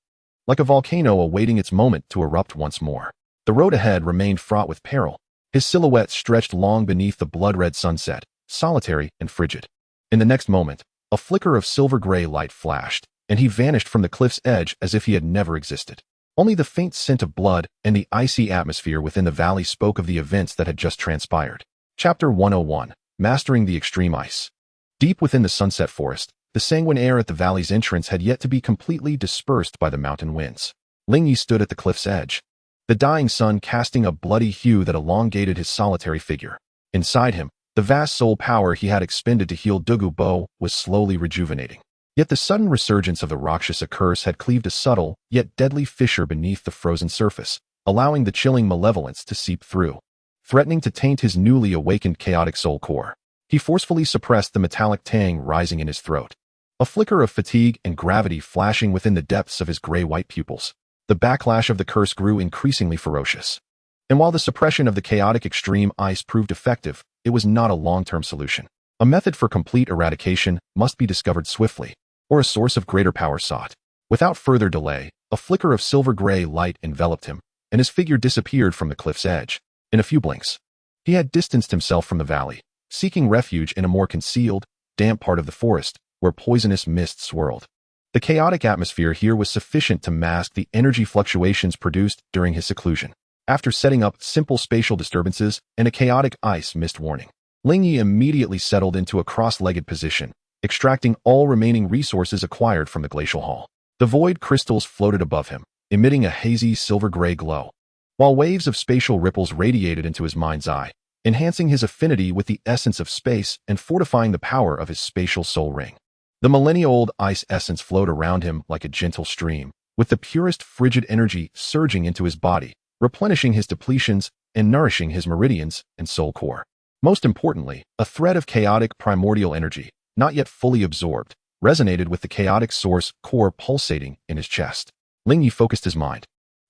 S1: like a volcano awaiting its moment to erupt once more. The road ahead remained fraught with peril. His silhouette stretched long beneath the blood-red sunset, solitary and frigid. In the next moment, a flicker of silver-gray light flashed, and he vanished from the cliff's edge as if he had never existed. Only the faint scent of blood and the icy atmosphere within the valley spoke of the events that had just transpired. Chapter 101, Mastering the Extreme Ice. Deep within the sunset forest, the sanguine air at the valley's entrance had yet to be completely dispersed by the mountain winds. Ling Ye stood at the cliff's edge, the dying sun casting a bloody hue that elongated his solitary figure. Inside him, the vast soul power he had expended to heal Douluo was slowly rejuvenating. Yet the sudden resurgence of the Rakshasa curse had cleaved a subtle, yet deadly fissure beneath the frozen surface, allowing the chilling malevolence to seep through, threatening to taint his newly awakened chaotic soul core. He forcefully suppressed the metallic tang rising in his throat, a flicker of fatigue and gravity flashing within the depths of his gray-white pupils. The backlash of the curse grew increasingly ferocious. And while the suppression of the chaotic extreme ice proved effective, it was not a long-term solution. A method for complete eradication must be discovered swiftly, or a source of greater power sought. Without further delay, a flicker of silver-gray light enveloped him, and his figure disappeared from the cliff's edge. In a few blinks, he had distanced himself from the valley, seeking refuge in a more concealed, damp part of the forest, where poisonous mists swirled. The chaotic atmosphere here was sufficient to mask the energy fluctuations produced during his seclusion. After setting up simple spatial disturbances and a chaotic ice mist warning, Ling Ye immediately settled into a cross-legged position, extracting all remaining resources acquired from the glacial hall. The void crystals floated above him, emitting a hazy silver-gray glow, while waves of spatial ripples radiated into his mind's eye, enhancing his affinity with the essence of space and fortifying the power of his spatial soul ring. The millennia-old ice essence flowed around him like a gentle stream, with the purest frigid energy surging into his body, replenishing his depletions and nourishing his meridians and soul core. Most importantly, a thread of chaotic primordial energy, not yet fully absorbed, resonated with the chaotic source core pulsating in his chest. Ling Ye focused his mind,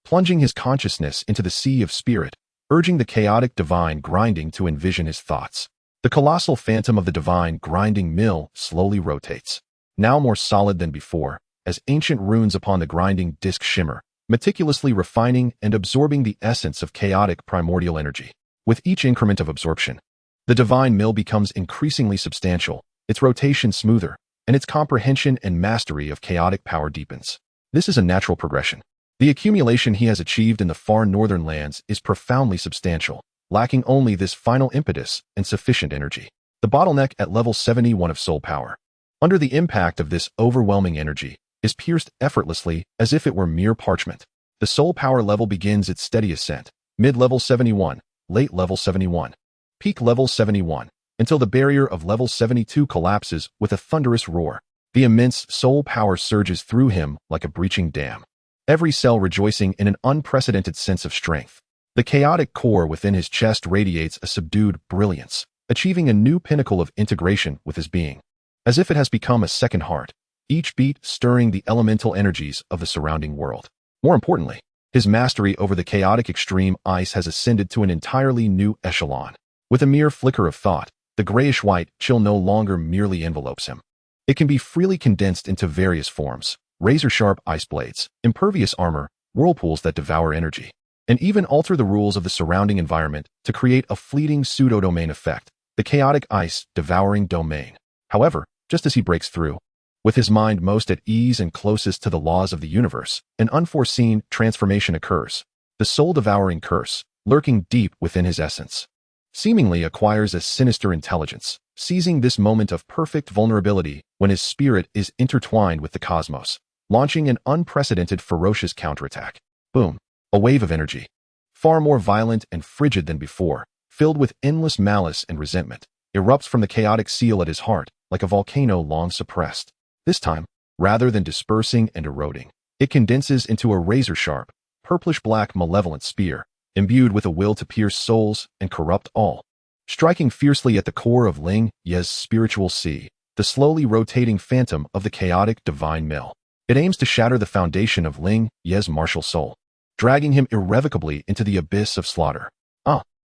S1: plunging his consciousness into the sea of spirit, urging the chaotic divine grinding to envision his thoughts. The colossal phantom of the divine grinding mill slowly rotates, now more solid than before, as ancient runes upon the grinding disk shimmer, meticulously refining and absorbing the essence of chaotic primordial energy. With each increment of absorption, the divine mill becomes increasingly substantial, its rotation smoother, and its comprehension and mastery of chaotic power deepens. This is a natural progression. The accumulation he has achieved in the far northern lands is profoundly substantial, lacking only this final impetus and sufficient energy. The bottleneck at level 71 of soul power, under the impact of this overwhelming energy, is pierced effortlessly as if it were mere parchment. The soul power level begins its steady ascent, mid-level 71, late level 71, peak level 71, until the barrier of level 72 collapses with a thunderous roar. The immense soul power surges through him like a breaching dam, every cell rejoicing in an unprecedented sense of strength. The chaotic core within his chest radiates a subdued brilliance, achieving a new pinnacle of integration with his being, as if it has become a second heart, each beat stirring the elemental energies of the surrounding world. More importantly, his mastery over the chaotic extreme ice has ascended to an entirely new echelon. With a mere flicker of thought, the grayish-white chill no longer merely envelopes him. It can be freely condensed into various forms: razor-sharp ice blades, impervious armor, whirlpools that devour energy, and even alter the rules of the surrounding environment to create a fleeting pseudo-domain effect, the chaotic ice devouring domain. However, just as he breaks through, with his mind most at ease and closest to the laws of the universe, an unforeseen transformation occurs. The soul-devouring curse, lurking deep within his essence, seemingly acquires a sinister intelligence, seizing this moment of perfect vulnerability when his spirit is intertwined with the cosmos, launching an unprecedented ferocious counterattack. Boom! A wave of energy, far more violent and frigid than before, filled with endless malice and resentment, erupts from the chaotic seal at his heart like a volcano long suppressed. This time, rather than dispersing and eroding, it condenses into a razor-sharp, purplish-black malevolent spear, imbued with a will to pierce souls and corrupt all. Striking fiercely at the core of Ling Ye's spiritual sea, the slowly rotating phantom of the chaotic divine mill, it aims to shatter the foundation of Ling Ye's martial soul, dragging him irrevocably into the abyss of slaughter.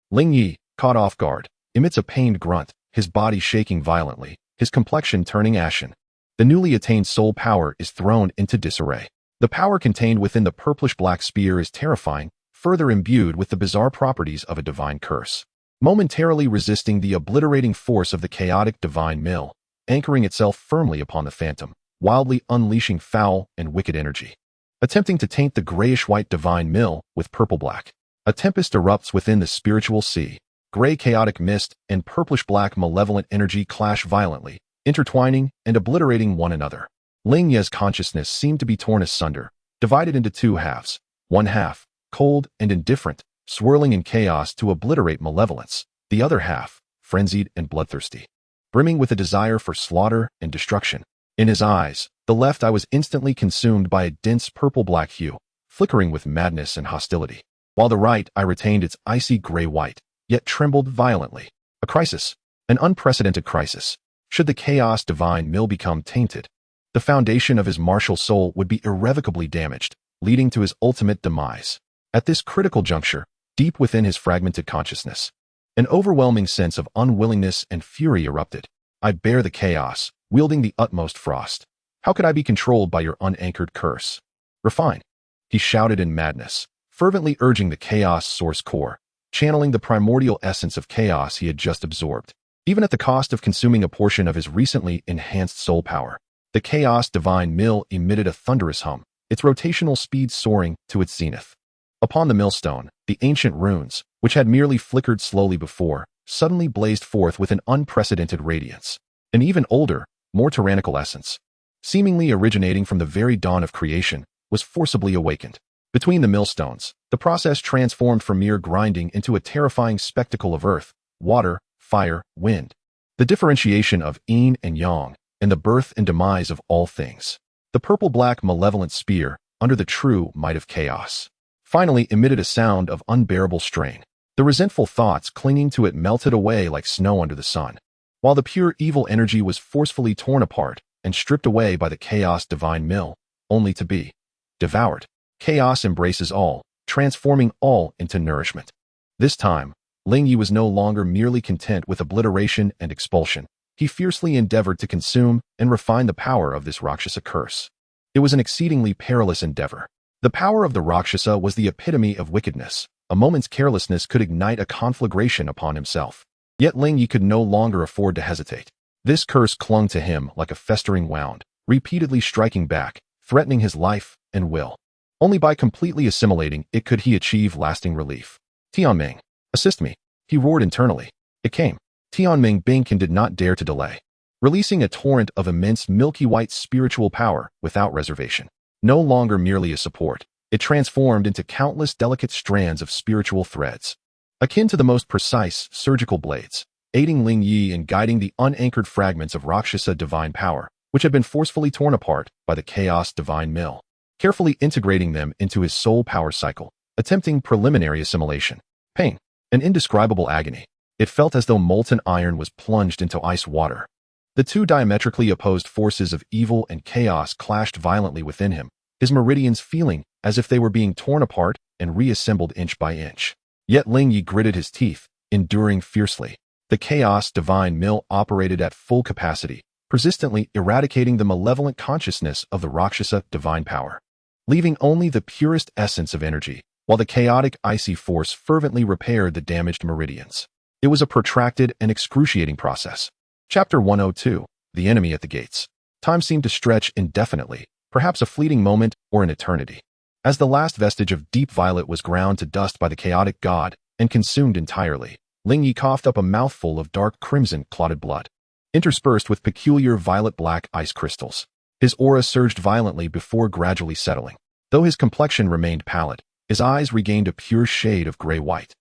S1: Ling Ye, caught off guard, emits a pained grunt, his body shaking violently, his complexion turning ashen. The newly attained soul power is thrown into disarray. The power contained within the purplish-black spear is terrifying, further imbued with the bizarre properties of a divine curse, momentarily resisting the obliterating force of the chaotic divine mill, anchoring itself firmly upon the phantom, wildly unleashing foul and wicked energy, attempting to taint the grayish-white divine mill with purple-black. A tempest erupts within the spiritual sea. Gray chaotic mist and purplish-black malevolent energy clash violently, intertwining and obliterating one another. Ling Ye's consciousness seemed to be torn asunder, divided into two halves. One half, cold and indifferent, swirling in chaos to obliterate malevolence. The other half, frenzied and bloodthirsty, brimming with a desire for slaughter and destruction. In his eyes, the left eye was instantly consumed by a dense purple-black hue, flickering with madness and hostility, while the right eye retained its icy gray-white, yet trembled violently. A crisis, an unprecedented crisis. Should the chaos divine mill become tainted, the foundation of his martial soul would be irrevocably damaged, leading to his ultimate demise. At this critical juncture, deep within his fragmented consciousness, an overwhelming sense of unwillingness and fury erupted. I bear the chaos, wielding the utmost frost. How could I be controlled by your unanchored curse? Refine, he shouted in madness, fervently urging the chaos source core, channeling the primordial essence of chaos he had just absorbed. Even at the cost of consuming a portion of his recently enhanced soul power, the chaos divine mill emitted a thunderous hum, its rotational speed soaring to its zenith. Upon the millstone, the ancient runes, which had merely flickered slowly before, suddenly blazed forth with an unprecedented radiance. An even older, more tyrannical essence, seemingly originating from the very dawn of creation, was forcibly awakened. Between the millstones, the process transformed from mere grinding into a terrifying spectacle of earth, water, fire, wind. The differentiation of yin and yang, and the birth and demise of all things. The purple-black malevolent spear, under the true might of chaos, finally emitted a sound of unbearable strain. The resentful thoughts clinging to it melted away like snow under the sun, while the pure evil energy was forcefully torn apart and stripped away by the chaos divine mill, only to be devoured. Chaos embraces all, transforming all into nourishment. This time, Ling Ye was no longer merely content with obliteration and expulsion. He fiercely endeavored to consume and refine the power of this Rakshasa curse. It was an exceedingly perilous endeavor. The power of the Rakshasa was the epitome of wickedness. A moment's carelessness could ignite a conflagration upon himself. Yet Ling Ye could no longer afford to hesitate. This curse clung to him like a festering wound, repeatedly striking back, threatening his life and will. Only by completely assimilating it could he achieve lasting relief. Tianming, assist me, he roared internally. It came. Tianming Bingkin did not dare to delay, releasing a torrent of immense milky white spiritual power without reservation. No longer merely a support, it transformed into countless delicate strands of spiritual threads, akin to the most precise surgical blades, aiding Ling Ye in guiding the unanchored fragments of Rakshasa divine power, which had been forcefully torn apart by the chaos divine mill, carefully integrating them into his soul power cycle, attempting preliminary assimilation. Pain, an indescribable agony. It felt as though molten iron was plunged into ice water. The two diametrically opposed forces of evil and chaos clashed violently within him, his meridians feeling as if they were being torn apart and reassembled inch by inch. Yet Ling Ye gritted his teeth, enduring fiercely. The chaos divine mill operated at full capacity, persistently eradicating the malevolent consciousness of the Rakshasa divine power, leaving only the purest essence of energy, while the chaotic icy force fervently repaired the damaged meridians. It was a protracted and excruciating process. Chapter 102, The Enemy at the Gates. Time seemed to stretch indefinitely, perhaps a fleeting moment or an eternity. As the last vestige of deep violet was ground to dust by the chaotic god and consumed entirely, Ling Ye coughed up a mouthful of dark crimson clotted blood, interspersed with peculiar violet-black ice crystals. His aura surged violently before gradually settling. Though his complexion remained pallid, his eyes regained a pure shade of gray-white,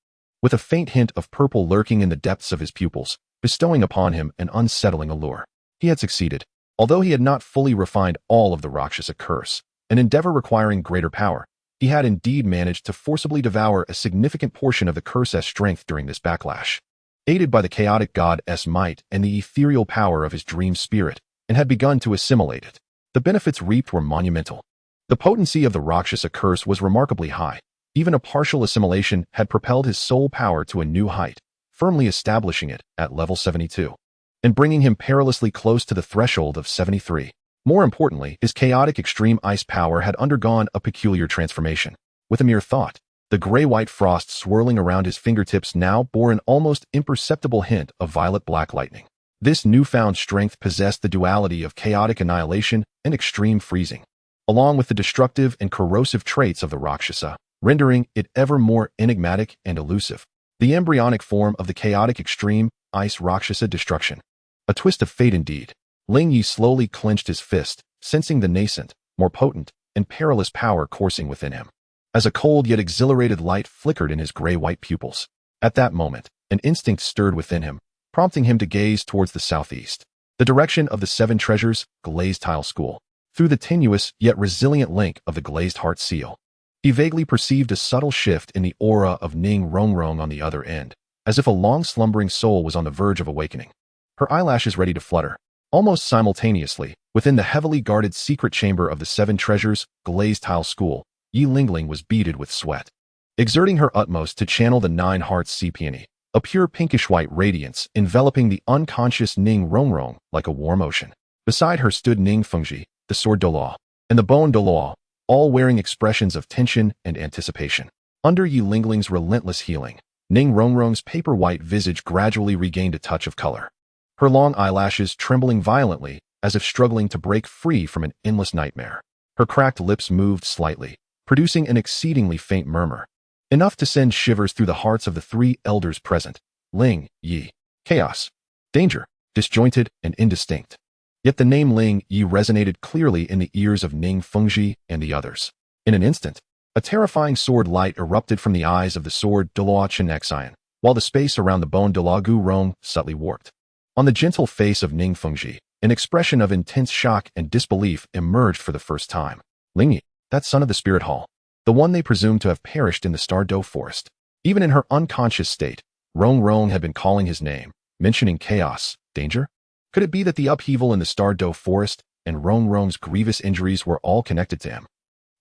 S1: with a faint hint of purple lurking in the depths of his pupils, bestowing upon him an unsettling allure. He had succeeded. Although he had not fully refined all of the Rakshasa curse, an endeavor requiring greater power, he had indeed managed to forcibly devour a significant portion of the curse's strength during this backlash. Aided by the chaotic god's might and the ethereal power of his dream spirit, and had begun to assimilate it. The benefits reaped were monumental. The potency of the Rakshasa curse was remarkably high. Even a partial assimilation had propelled his soul power to a new height, firmly establishing it at level 72, and bringing him perilously close to the threshold of 73. More importantly, his chaotic extreme ice power had undergone a peculiar transformation. With a mere thought, the gray-white frost swirling around his fingertips now bore an almost imperceptible hint of violet-black lightning. This newfound strength possessed the duality of chaotic annihilation and extreme freezing, along with the destructive and corrosive traits of the Rakshasa, rendering it ever more enigmatic and elusive. The embryonic form of the chaotic extreme ice Rakshasa destruction. A twist of fate indeed. Ling Ye slowly clenched his fist, sensing the nascent, more potent, and perilous power coursing within him. As a cold yet exhilarated light flickered in his gray-white pupils. At that moment, an instinct stirred within him, prompting him to gaze towards the southeast, the direction of the Seven Treasures glazed tile school, through the tenuous yet resilient link of the glazed heart seal. He vaguely perceived a subtle shift in the aura of Ning Rongrong on the other end, as if a long-slumbering soul was on the verge of awakening. Her eyelashes ready to flutter. Almost simultaneously, within the heavily guarded secret chamber of the Seven Treasures glazed tile school, Yi Lingling was beaded with sweat. Exerting her utmost to channel the 9 hearts sea peony, a pure pinkish-white radiance enveloping the unconscious Ning Rongrong like a warm ocean. Beside her stood Ning Fengji, the sword Douluo, and the bone Douluo, all wearing expressions of tension and anticipation. Under Yi Lingling's relentless healing, Ning Rongrong's paper-white visage gradually regained a touch of color. Her long eyelashes trembling violently as if struggling to break free from an endless nightmare. Her cracked lips moved slightly, producing an exceedingly faint murmur, enough to send shivers through the hearts of the 3 elders present. Ling Ye. Chaos. Danger. Disjointed and indistinct. Yet the name Ling Ye resonated clearly in the ears of Ning Fengji and the others. In an instant, a terrifying sword light erupted from the eyes of the sword Douluo Qian Renxue, while the space around the bone Douluo Gu Rong subtly warped. On the gentle face of Ning Fengji, an expression of intense shock and disbelief emerged for the first time. Ling Ye, that son of the Spirit Hall, the one they presumed to have perished in the Star Do forest. Even in her unconscious state, Rong Rong had been calling his name, mentioning chaos, danger. Could it be that the upheaval in the Star Do forest and Rong Rong's grievous injuries were all connected to him?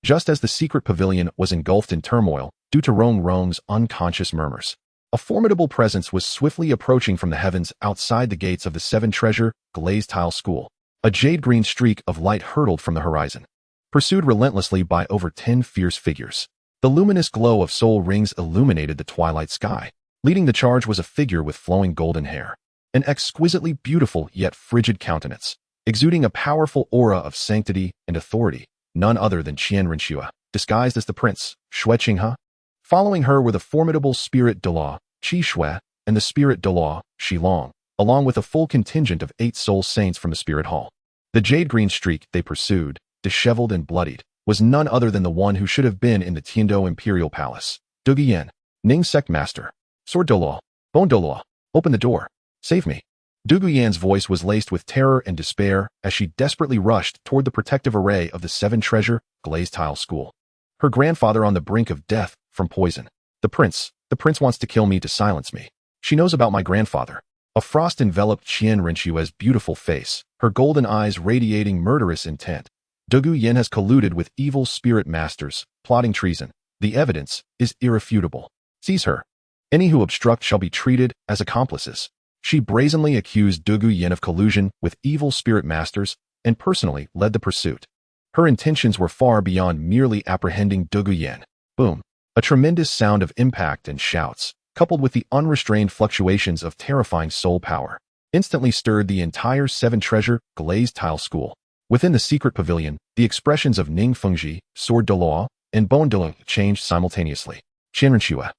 S1: Just as the secret pavilion was engulfed in turmoil due to Rong Rong's unconscious murmurs, a formidable presence was swiftly approaching from the heavens outside the gates of the 7 treasure glazed tile school. A jade-green streak of light hurtled from the horizon, pursued relentlessly by over 10 fierce figures. The luminous glow of soul rings illuminated the twilight sky. Leading the charge was a figure with flowing golden hair, an exquisitely beautiful yet frigid countenance, exuding a powerful aura of sanctity and authority, none other than Qian Renxue, disguised as the prince, Xue Qinghe. Following her were the formidable spirit Douluo, Qi Shui, and the spirit Douluo, Shi Long, along with a full contingent of 8 soul saints from the spirit hall. The jade-green streak they pursued, disheveled and bloodied, was none other than the one who should have been in the Tiando Imperial Palace. Dugu Yan, Ning Sect Master, Sword Douluo, Bone Douluo, open the door. Save me. Dugu Yan's voice was laced with terror and despair as she desperately rushed toward the protective array of the 7 treasure glazed tile school. Her grandfather on the brink of death from poison. The prince wants to kill me to silence me. She knows about my grandfather. A frost enveloped Qian Renshue's beautiful face, her golden eyes radiating murderous intent. Dugu Yan has colluded with evil spirit masters, plotting treason. The evidence is irrefutable. Seize her. Any who obstruct shall be treated as accomplices. She brazenly accused Dugu Yan of collusion with evil spirit masters and personally led the pursuit. Her intentions were far beyond merely apprehending Dugu Yan. Boom. A tremendous sound of impact and shouts, coupled with the unrestrained fluctuations of terrifying soul power, instantly stirred the entire 7 treasure glazed tile school. Within the secret pavilion, the expressions of Ning Fengji, Sword Douluo, and Bone Douluo changed simultaneously. Qian Renxue.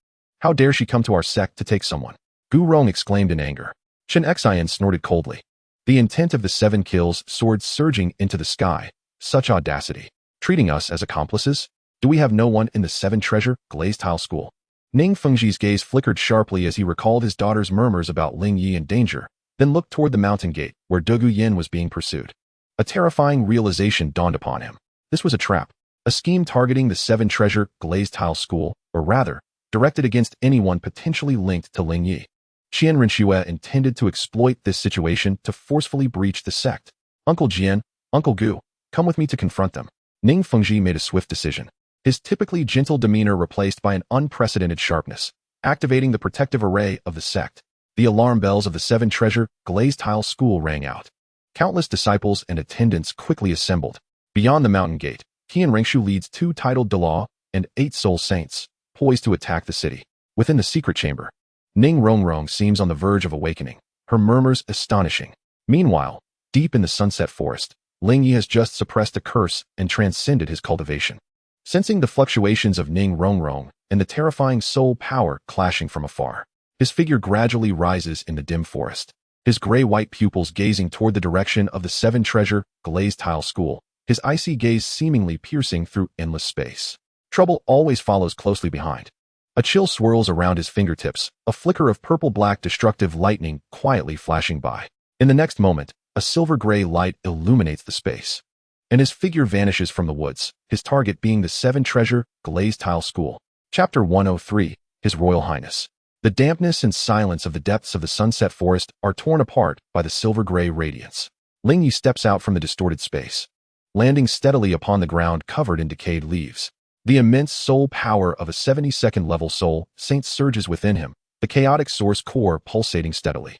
S1: How dare she come to our sect to take someone? Gu Rong exclaimed in anger. Qian Renxue snorted coldly. The intent of the 7 kills soared surging into the sky. Such audacity. Treating us as accomplices? Do we have no one in the 7 treasure glazed tile school? Ning Fengji's gaze flickered sharply as he recalled his daughter's murmurs about Ling Ye in danger, then looked toward the mountain gate where Dugu Yan was being pursued. A terrifying realization dawned upon him. This was a trap. A scheme targeting the 7 treasure glazed tile school, or rather, directed against anyone potentially linked to Ling Ye. Qian Renxue intended to exploit this situation to forcefully breach the sect. Uncle Jian, Uncle Gu, come with me to confront them. Ning Fengji made a swift decision. His typically gentle demeanor replaced by an unprecedented sharpness, activating the protective array of the sect. The alarm bells of the 7 treasure glazed tile school rang out. Countless disciples and attendants quickly assembled. Beyond the mountain gate, Qian Renxue leads 2 titled Douluo and 8 soul saints, poised to attack the city. Within the secret chamber, Ning Rongrong seems on the verge of awakening, her murmurs astonishing. Meanwhile, deep in the sunset forest, Ling Ye has just suppressed a curse and transcended his cultivation. Sensing the fluctuations of Ning Rongrong and the terrifying soul power clashing from afar, his figure gradually rises in the dim forest. His gray-white pupils gazing toward the direction of the 7 treasure glazed tile school, his icy gaze seemingly piercing through endless space. Trouble always follows closely behind. A chill swirls around his fingertips, a flicker of purple-black destructive lightning quietly flashing by. In the next moment, a silver-gray light illuminates the space, and his figure vanishes from the woods, his target being the 7 treasure glazed tile school. Chapter 103, His Royal Highness. The dampness and silence of the depths of the sunset forest are torn apart by the silver-gray radiance. Ling Ye steps out from the distorted space, landing steadily upon the ground covered in decayed leaves. The immense soul power of a 72nd level soul saint surges within him, the chaotic source core pulsating steadily.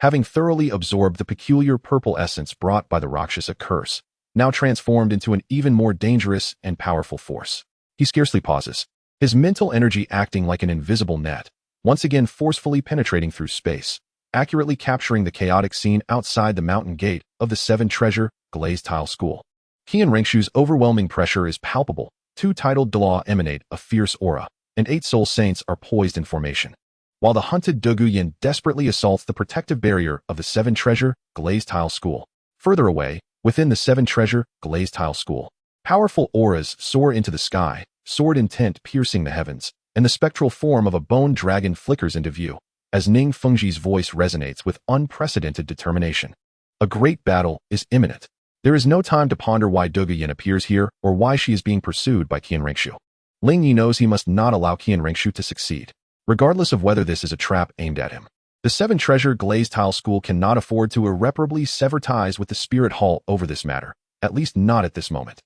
S1: Having thoroughly absorbed the peculiar purple essence brought by the Rakshasa curse, now transformed into an even more dangerous and powerful force. He scarcely pauses, his mental energy acting like an invisible net, once again forcefully penetrating through space, accurately capturing the chaotic scene outside the mountain gate of the Seven Treasure glazed tile school. Qian Renxue's overwhelming pressure is palpable. 2 titled Douluo emanate a fierce aura, and 8 soul saints are poised in formation. While the hunted Douluo desperately assaults the protective barrier of the Seven Treasure glazed tile school. Further away, within the Seven Treasure glazed tile school, powerful auras soar into the sky, sword intent piercing the heavens, and the spectral form of a bone dragon flickers into view, as Ning Fengji's voice resonates with unprecedented determination. A great battle is imminent. There is no time to ponder why Douluo appears here or why she is being pursued by Qian Renxue. Ling Ye knows he must not allow Qian Renxue to succeed, regardless of whether this is a trap aimed at him. The Seven Treasure glazed tile school cannot afford to irreparably sever ties with the Spirit Hall over this matter, at least not at this moment.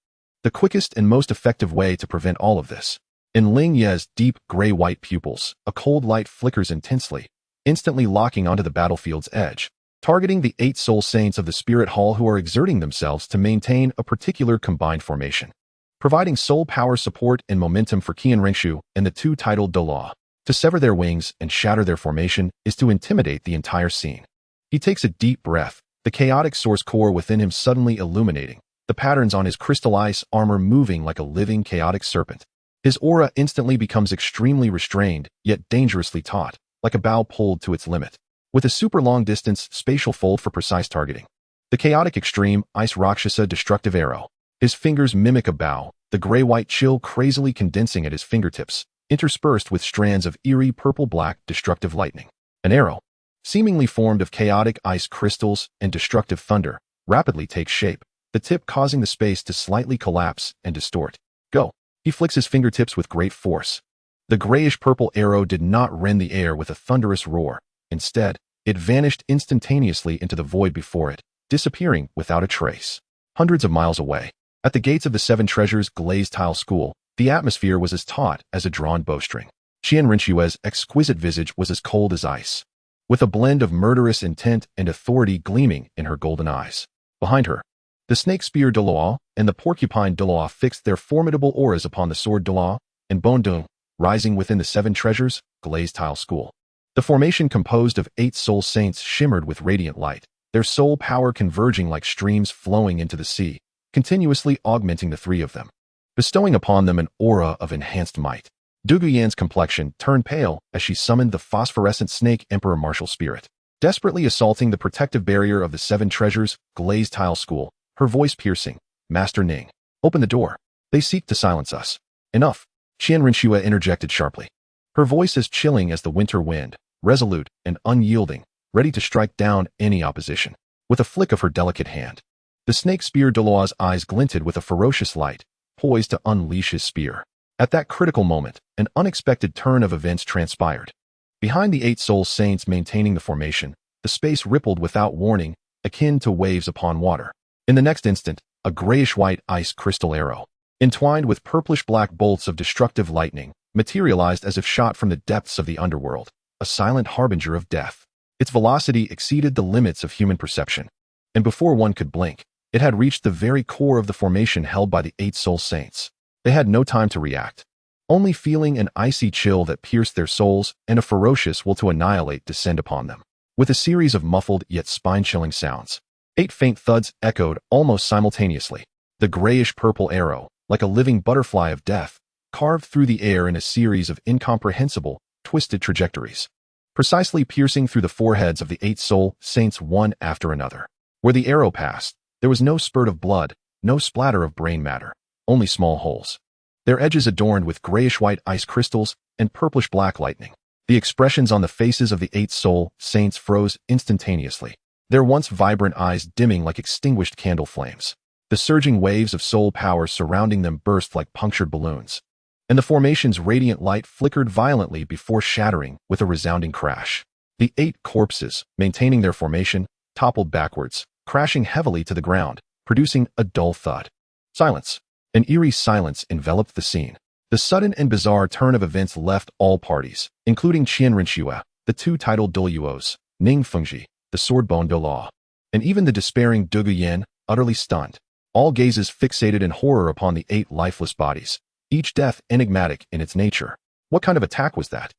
S1: The quickest and most effective way to prevent all of this. In Ling Ye's deep gray-white pupils, a cold light flickers intensely, instantly locking onto the battlefield's edge, targeting the 8 soul saints of the Spirit Hall who are exerting themselves to maintain a particular combined formation, providing soul power support and momentum for Qian Renxue and the 2 titled Douluo. To sever their wings and shatter their formation is to intimidate the entire scene. He takes a deep breath, the chaotic source core within him suddenly illuminating, the patterns on his crystal ice armor moving like a living chaotic serpent. His aura instantly becomes extremely restrained, yet dangerously taut, like a bow pulled to its limit, with a super long-distance spatial fold for precise targeting. The chaotic extreme Ice Rakshasa destructive arrow. His fingers mimic a bow, the gray-white chill crazily condensing at his fingertips, interspersed with strands of eerie purple-black destructive lightning. An arrow, seemingly formed of chaotic ice crystals and destructive thunder, rapidly takes shape, the tip causing the space to slightly collapse and distort. Go. He flicks his fingertips with great force. The grayish-purple arrow did not rend the air with a thunderous roar. Instead, it vanished instantaneously into the void before it, disappearing without a trace. Hundreds of miles away, at the gates of the Seven Treasures glazed tile school, the atmosphere was as taut as a drawn bowstring. Qian Renxue's exquisite visage was as cold as ice, with a blend of murderous intent and authority gleaming in her golden eyes. Behind her, the snake spear Douluo and the porcupine Douluo fixed their formidable auras upon the sword Douluo and Bone Dung, rising within the Seven Treasures glazed tile school. The formation composed of 8 soul saints shimmered with radiant light, their soul power converging like streams flowing into the sea, continuously augmenting the 3 of them, bestowing upon them an aura of enhanced might. Douluo's complexion turned pale as she summoned the phosphorescent snake Emperor Martial Spirit, desperately assaulting the protective barrier of the Seven Treasures glazed tile school, her voice piercing. Master Ning, open the door. They seek to silence us. Enough, Qian Renxue interjected sharply. Her voice as chilling as the winter wind, resolute and unyielding, ready to strike down any opposition. With a flick of her delicate hand, the snake spear Douluo's eyes glinted with a ferocious light, poised to unleash his spear. At that critical moment, an unexpected turn of events transpired. Behind the 8 soul saints maintaining the formation, the space rippled without warning, akin to waves upon water. In the next instant, a grayish-white ice crystal arrow, entwined with purplish-black bolts of destructive lightning, materialized as if shot from the depths of the underworld, a silent harbinger of death. Its velocity exceeded the limits of human perception, and before one could blink, it had reached the very core of the formation held by the 8 soul saints. They had no time to react, only feeling an icy chill that pierced their souls and a ferocious will to annihilate descend upon them. With a series of muffled yet spine-chilling sounds, 8 faint thuds echoed almost simultaneously. The grayish-purple arrow, like a living butterfly of death, carved through the air in a series of incomprehensible, twisted trajectories, precisely piercing through the foreheads of the 8 soul saints one after another. Where the arrow passed, there was no spurt of blood, no splatter of brain matter, only small holes, their edges adorned with grayish-white ice crystals and purplish-black lightning. The expressions on the faces of the 8 soul saints froze instantaneously, their once vibrant eyes dimming like extinguished candle flames. The surging waves of soul power surrounding them burst like punctured balloons, and the formation's radiant light flickered violently before shattering with a resounding crash. The 8 corpses, maintaining their formation, toppled backwards, crashing heavily to the ground, producing a dull thud. Silence. An eerie silence enveloped the scene. The sudden and bizarre turn of events left all parties, including Qian Renxue, the two titled Douluos, Ning Fengji, the sword-bone Douluo, and even the despairing Dugu Yan, utterly stunned. All gazes fixated in horror upon the 8 lifeless bodies, each death enigmatic in its nature. What kind of attack was that?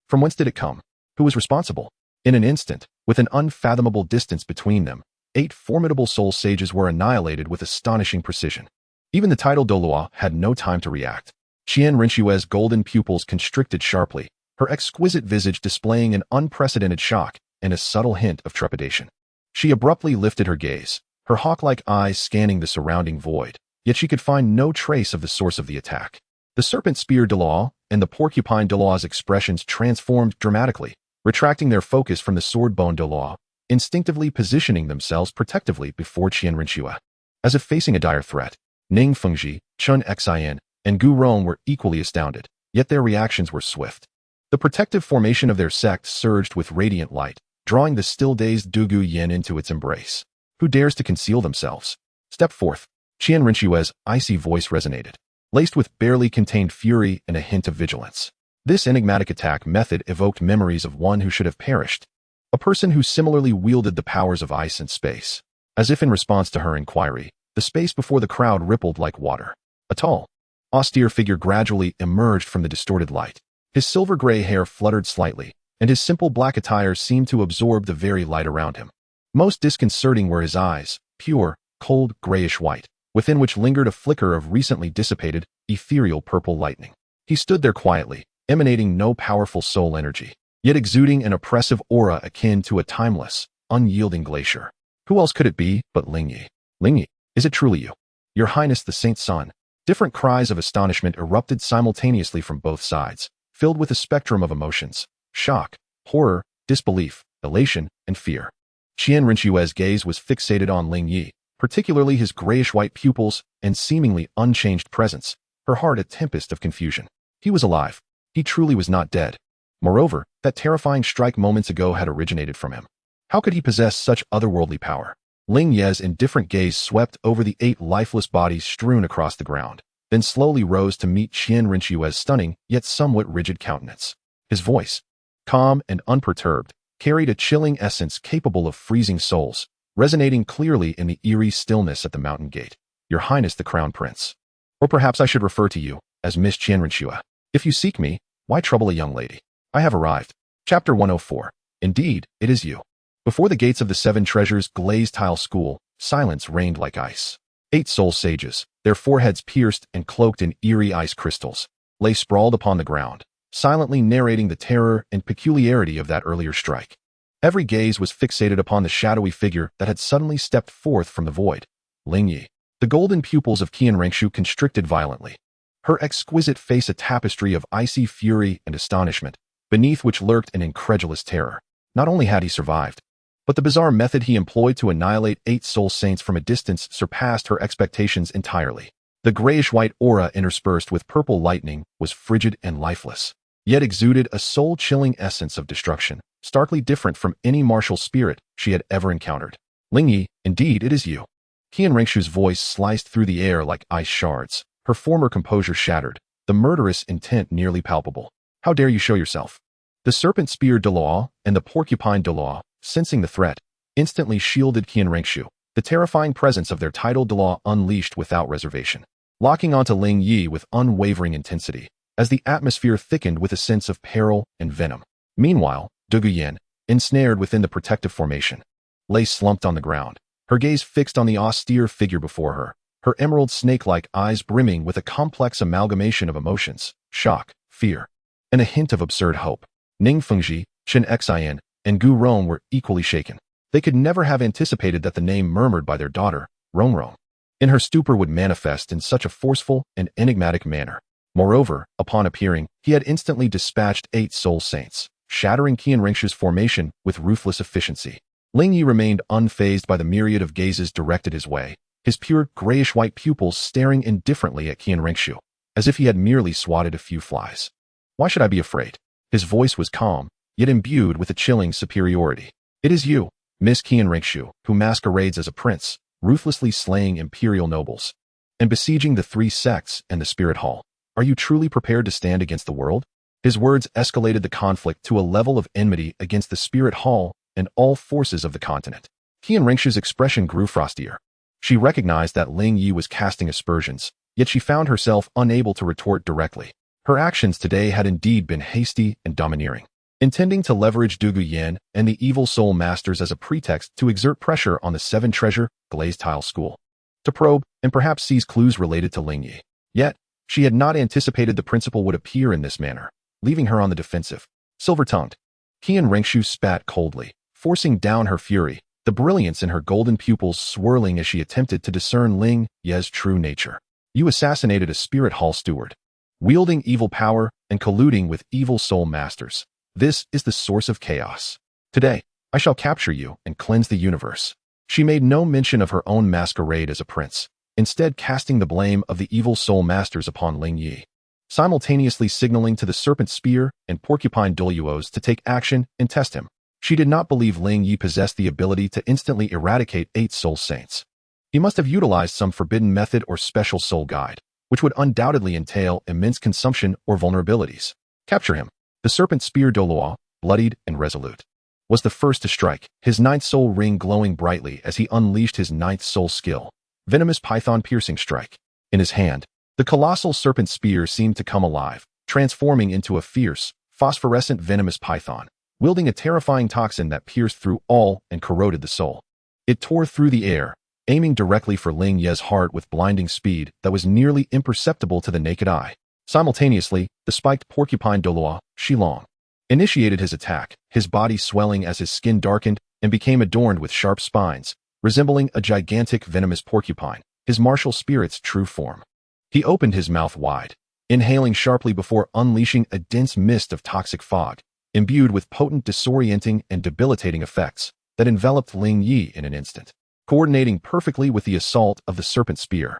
S1: From whence did it come? Who was responsible? In an instant, with an unfathomable distance between them, 8 formidable soul sages were annihilated with astonishing precision. Even the titled Douluo had no time to react. Qian Renxue's golden pupils constricted sharply, her exquisite visage displaying an unprecedented shock and a subtle hint of trepidation. She abruptly lifted her gaze, her hawk-like eyes scanning the surrounding void, yet she could find no trace of the source of the attack. The serpent spear Douluo and the porcupine Douluo's expressions transformed dramatically, retracting their focus from the sword-bone Douluo, instinctively positioning themselves protectively before Qian Renxue. As if facing a dire threat, Ning Fengji, Qian Renxue, and Gu Rong were equally astounded, yet their reactions were swift. The protective formation of their sect surged with radiant light, drawing the still-dazed Dugu Yan into its embrace. Who dares to conceal themselves? Step forth. Qian Renxue's icy voice resonated, laced with barely contained fury and a hint of vigilance. This enigmatic attack method evoked memories of one who should have perished, a person who similarly wielded the powers of ice and space. As if in response to her inquiry, the space before the crowd rippled like water. A tall, austere figure gradually emerged from the distorted light. His silver-gray hair fluttered slightly, and his simple black attire seemed to absorb the very light around him. Most disconcerting were his eyes, pure, cold, grayish-white, within which lingered a flicker of recently dissipated, ethereal purple lightning. He stood there quietly, emanating no powerful soul energy, yet exuding an oppressive aura akin to a timeless, unyielding glacier. Who else could it be but Ling Ye? Ling Ye, is it truly you? Your Highness the Saint Sun. Different cries of astonishment erupted simultaneously from both sides, filled with a spectrum of emotions: shock, horror, disbelief, elation, and fear. Qian Renxue's gaze was fixated on Ling Ye, particularly his grayish-white pupils and seemingly unchanged presence, her heart a tempest of confusion. He was alive. He truly was not dead. Moreover, that terrifying strike moments ago had originated from him. How could he possess such otherworldly power? Ling Ye's indifferent gaze swept over the 8 lifeless bodies strewn across the ground, then slowly rose to meet Qian Renxue's stunning yet somewhat rigid countenance. His voice, calm and unperturbed, carried a chilling essence capable of freezing souls, resonating clearly in the eerie stillness at the mountain gate. Your Highness the Crown Prince. Or perhaps I should refer to you as Miss Qian Renxue. If you seek me, why trouble a young lady? I have arrived. Chapter 104. Indeed, it is you. Before the gates of the 7 Treasures glazed tile school, silence reigned like ice. 8 soul sages, their foreheads pierced and cloaked in eerie ice crystals, lay sprawled upon the ground, silently narrating the terror and peculiarity of that earlier strike. Every gaze was fixated upon the shadowy figure that had suddenly stepped forth from the void, Ling Ye. The golden pupils of Qian Renxue constricted violently, her exquisite face a tapestry of icy fury and astonishment, beneath which lurked an incredulous terror. Not only had he survived, but the bizarre method he employed to annihilate 8 soul saints from a distance surpassed her expectations entirely. The grayish-white aura interspersed with purple lightning was frigid and lifeless, yet exuded a soul-chilling essence of destruction, starkly different from any martial spirit she had ever encountered. Ling Ye, indeed it is you. Qian Renxue's voice sliced through the air like ice shards, her former composure shattered, the murderous intent nearly palpable. How dare you show yourself? The serpent spear Douluo and the porcupine Douluo, sensing the threat, instantly shielded Qian Renxue, the terrifying presence of their titled Douluo unleashed without reservation, locking onto Ling Ye with unwavering intensity, as the atmosphere thickened with a sense of peril and venom. Meanwhile, Dugu Yan, ensnared within the protective formation, lay slumped on the ground, her gaze fixed on the austere figure before her, her emerald snake-like eyes brimming with a complex amalgamation of emotions: shock, fear, and a hint of absurd hope. Ning Fengji, Qian Renxue, and Gu Rong were equally shaken. They could never have anticipated that the name murmured by their daughter, Rong, in her stupor would manifest in such a forceful and enigmatic manner. Moreover, upon appearing, he had instantly dispatched 8 soul saints, shattering Qian Renxue's formation with ruthless efficiency. Ling Ye remained unfazed by the myriad of gazes directed his way, his pure grayish-white pupils staring indifferently at Qian Renxue, as if he had merely swatted a few flies. Why should I be afraid? His voice was calm, yet imbued with a chilling superiority. It is you, Miss Qian Renxue, who masquerades as a prince, ruthlessly slaying imperial nobles, and besieging the 3 sects and the spirit hall. are you truly prepared to stand against the world? His words escalated the conflict to a level of enmity against the Spirit Hall and all forces of the continent. Qian Renxue's expression grew frostier. She recognized that Ling Ye was casting aspersions, yet she found herself unable to retort directly. Her actions today had indeed been hasty and domineering, intending to leverage Douluo Yan and the evil soul masters as a pretext to exert pressure on the Seven Treasure Glazed Tile School, to probe and perhaps seize clues related to Ling Ye. Yet, she had not anticipated the principal would appear in this manner, leaving her on the defensive. Silver-tongued, Qian Renxue spat coldly, forcing down her fury, the brilliance in her golden pupils swirling as she attempted to discern Ling Ye's true nature. You assassinated a Spirit Hall steward, wielding evil power and colluding with evil soul masters. This is the source of chaos. Today, I shall capture you and cleanse the universe. She made no mention of her own masquerade as a prince, instead casting the blame of the evil soul masters upon Ling Ye, simultaneously signaling to the Serpent Spear and Porcupine Douluos to take action and test him. She did not believe Ling Ye possessed the ability to instantly eradicate 8 soul saints. He must have utilized some forbidden method or special soul guide, which would undoubtedly entail immense consumption or vulnerabilities. Capture him. The Serpent Spear Douluo, bloodied and resolute, was the first to strike, his 9th soul ring glowing brightly as he unleashed his 9th soul skill, Venomous Python Piercing Strike. In his hand, the colossal serpent spear seemed to come alive, transforming into a fierce, phosphorescent venomous python, wielding a terrifying toxin that pierced through all and corroded the soul. It tore through the air, aiming directly for Ling Ye's heart with blinding speed that was nearly imperceptible to the naked eye. Simultaneously, the spiked porcupine Douluo, Shilong, initiated his attack, his body swelling as his skin darkened and became adorned with sharp spines, resembling a gigantic venomous porcupine, his martial spirit's true form. He opened his mouth wide, inhaling sharply before unleashing a dense mist of toxic fog, imbued with potent disorienting and debilitating effects that enveloped Ling Ye in an instant, coordinating perfectly with the assault of the serpent spear.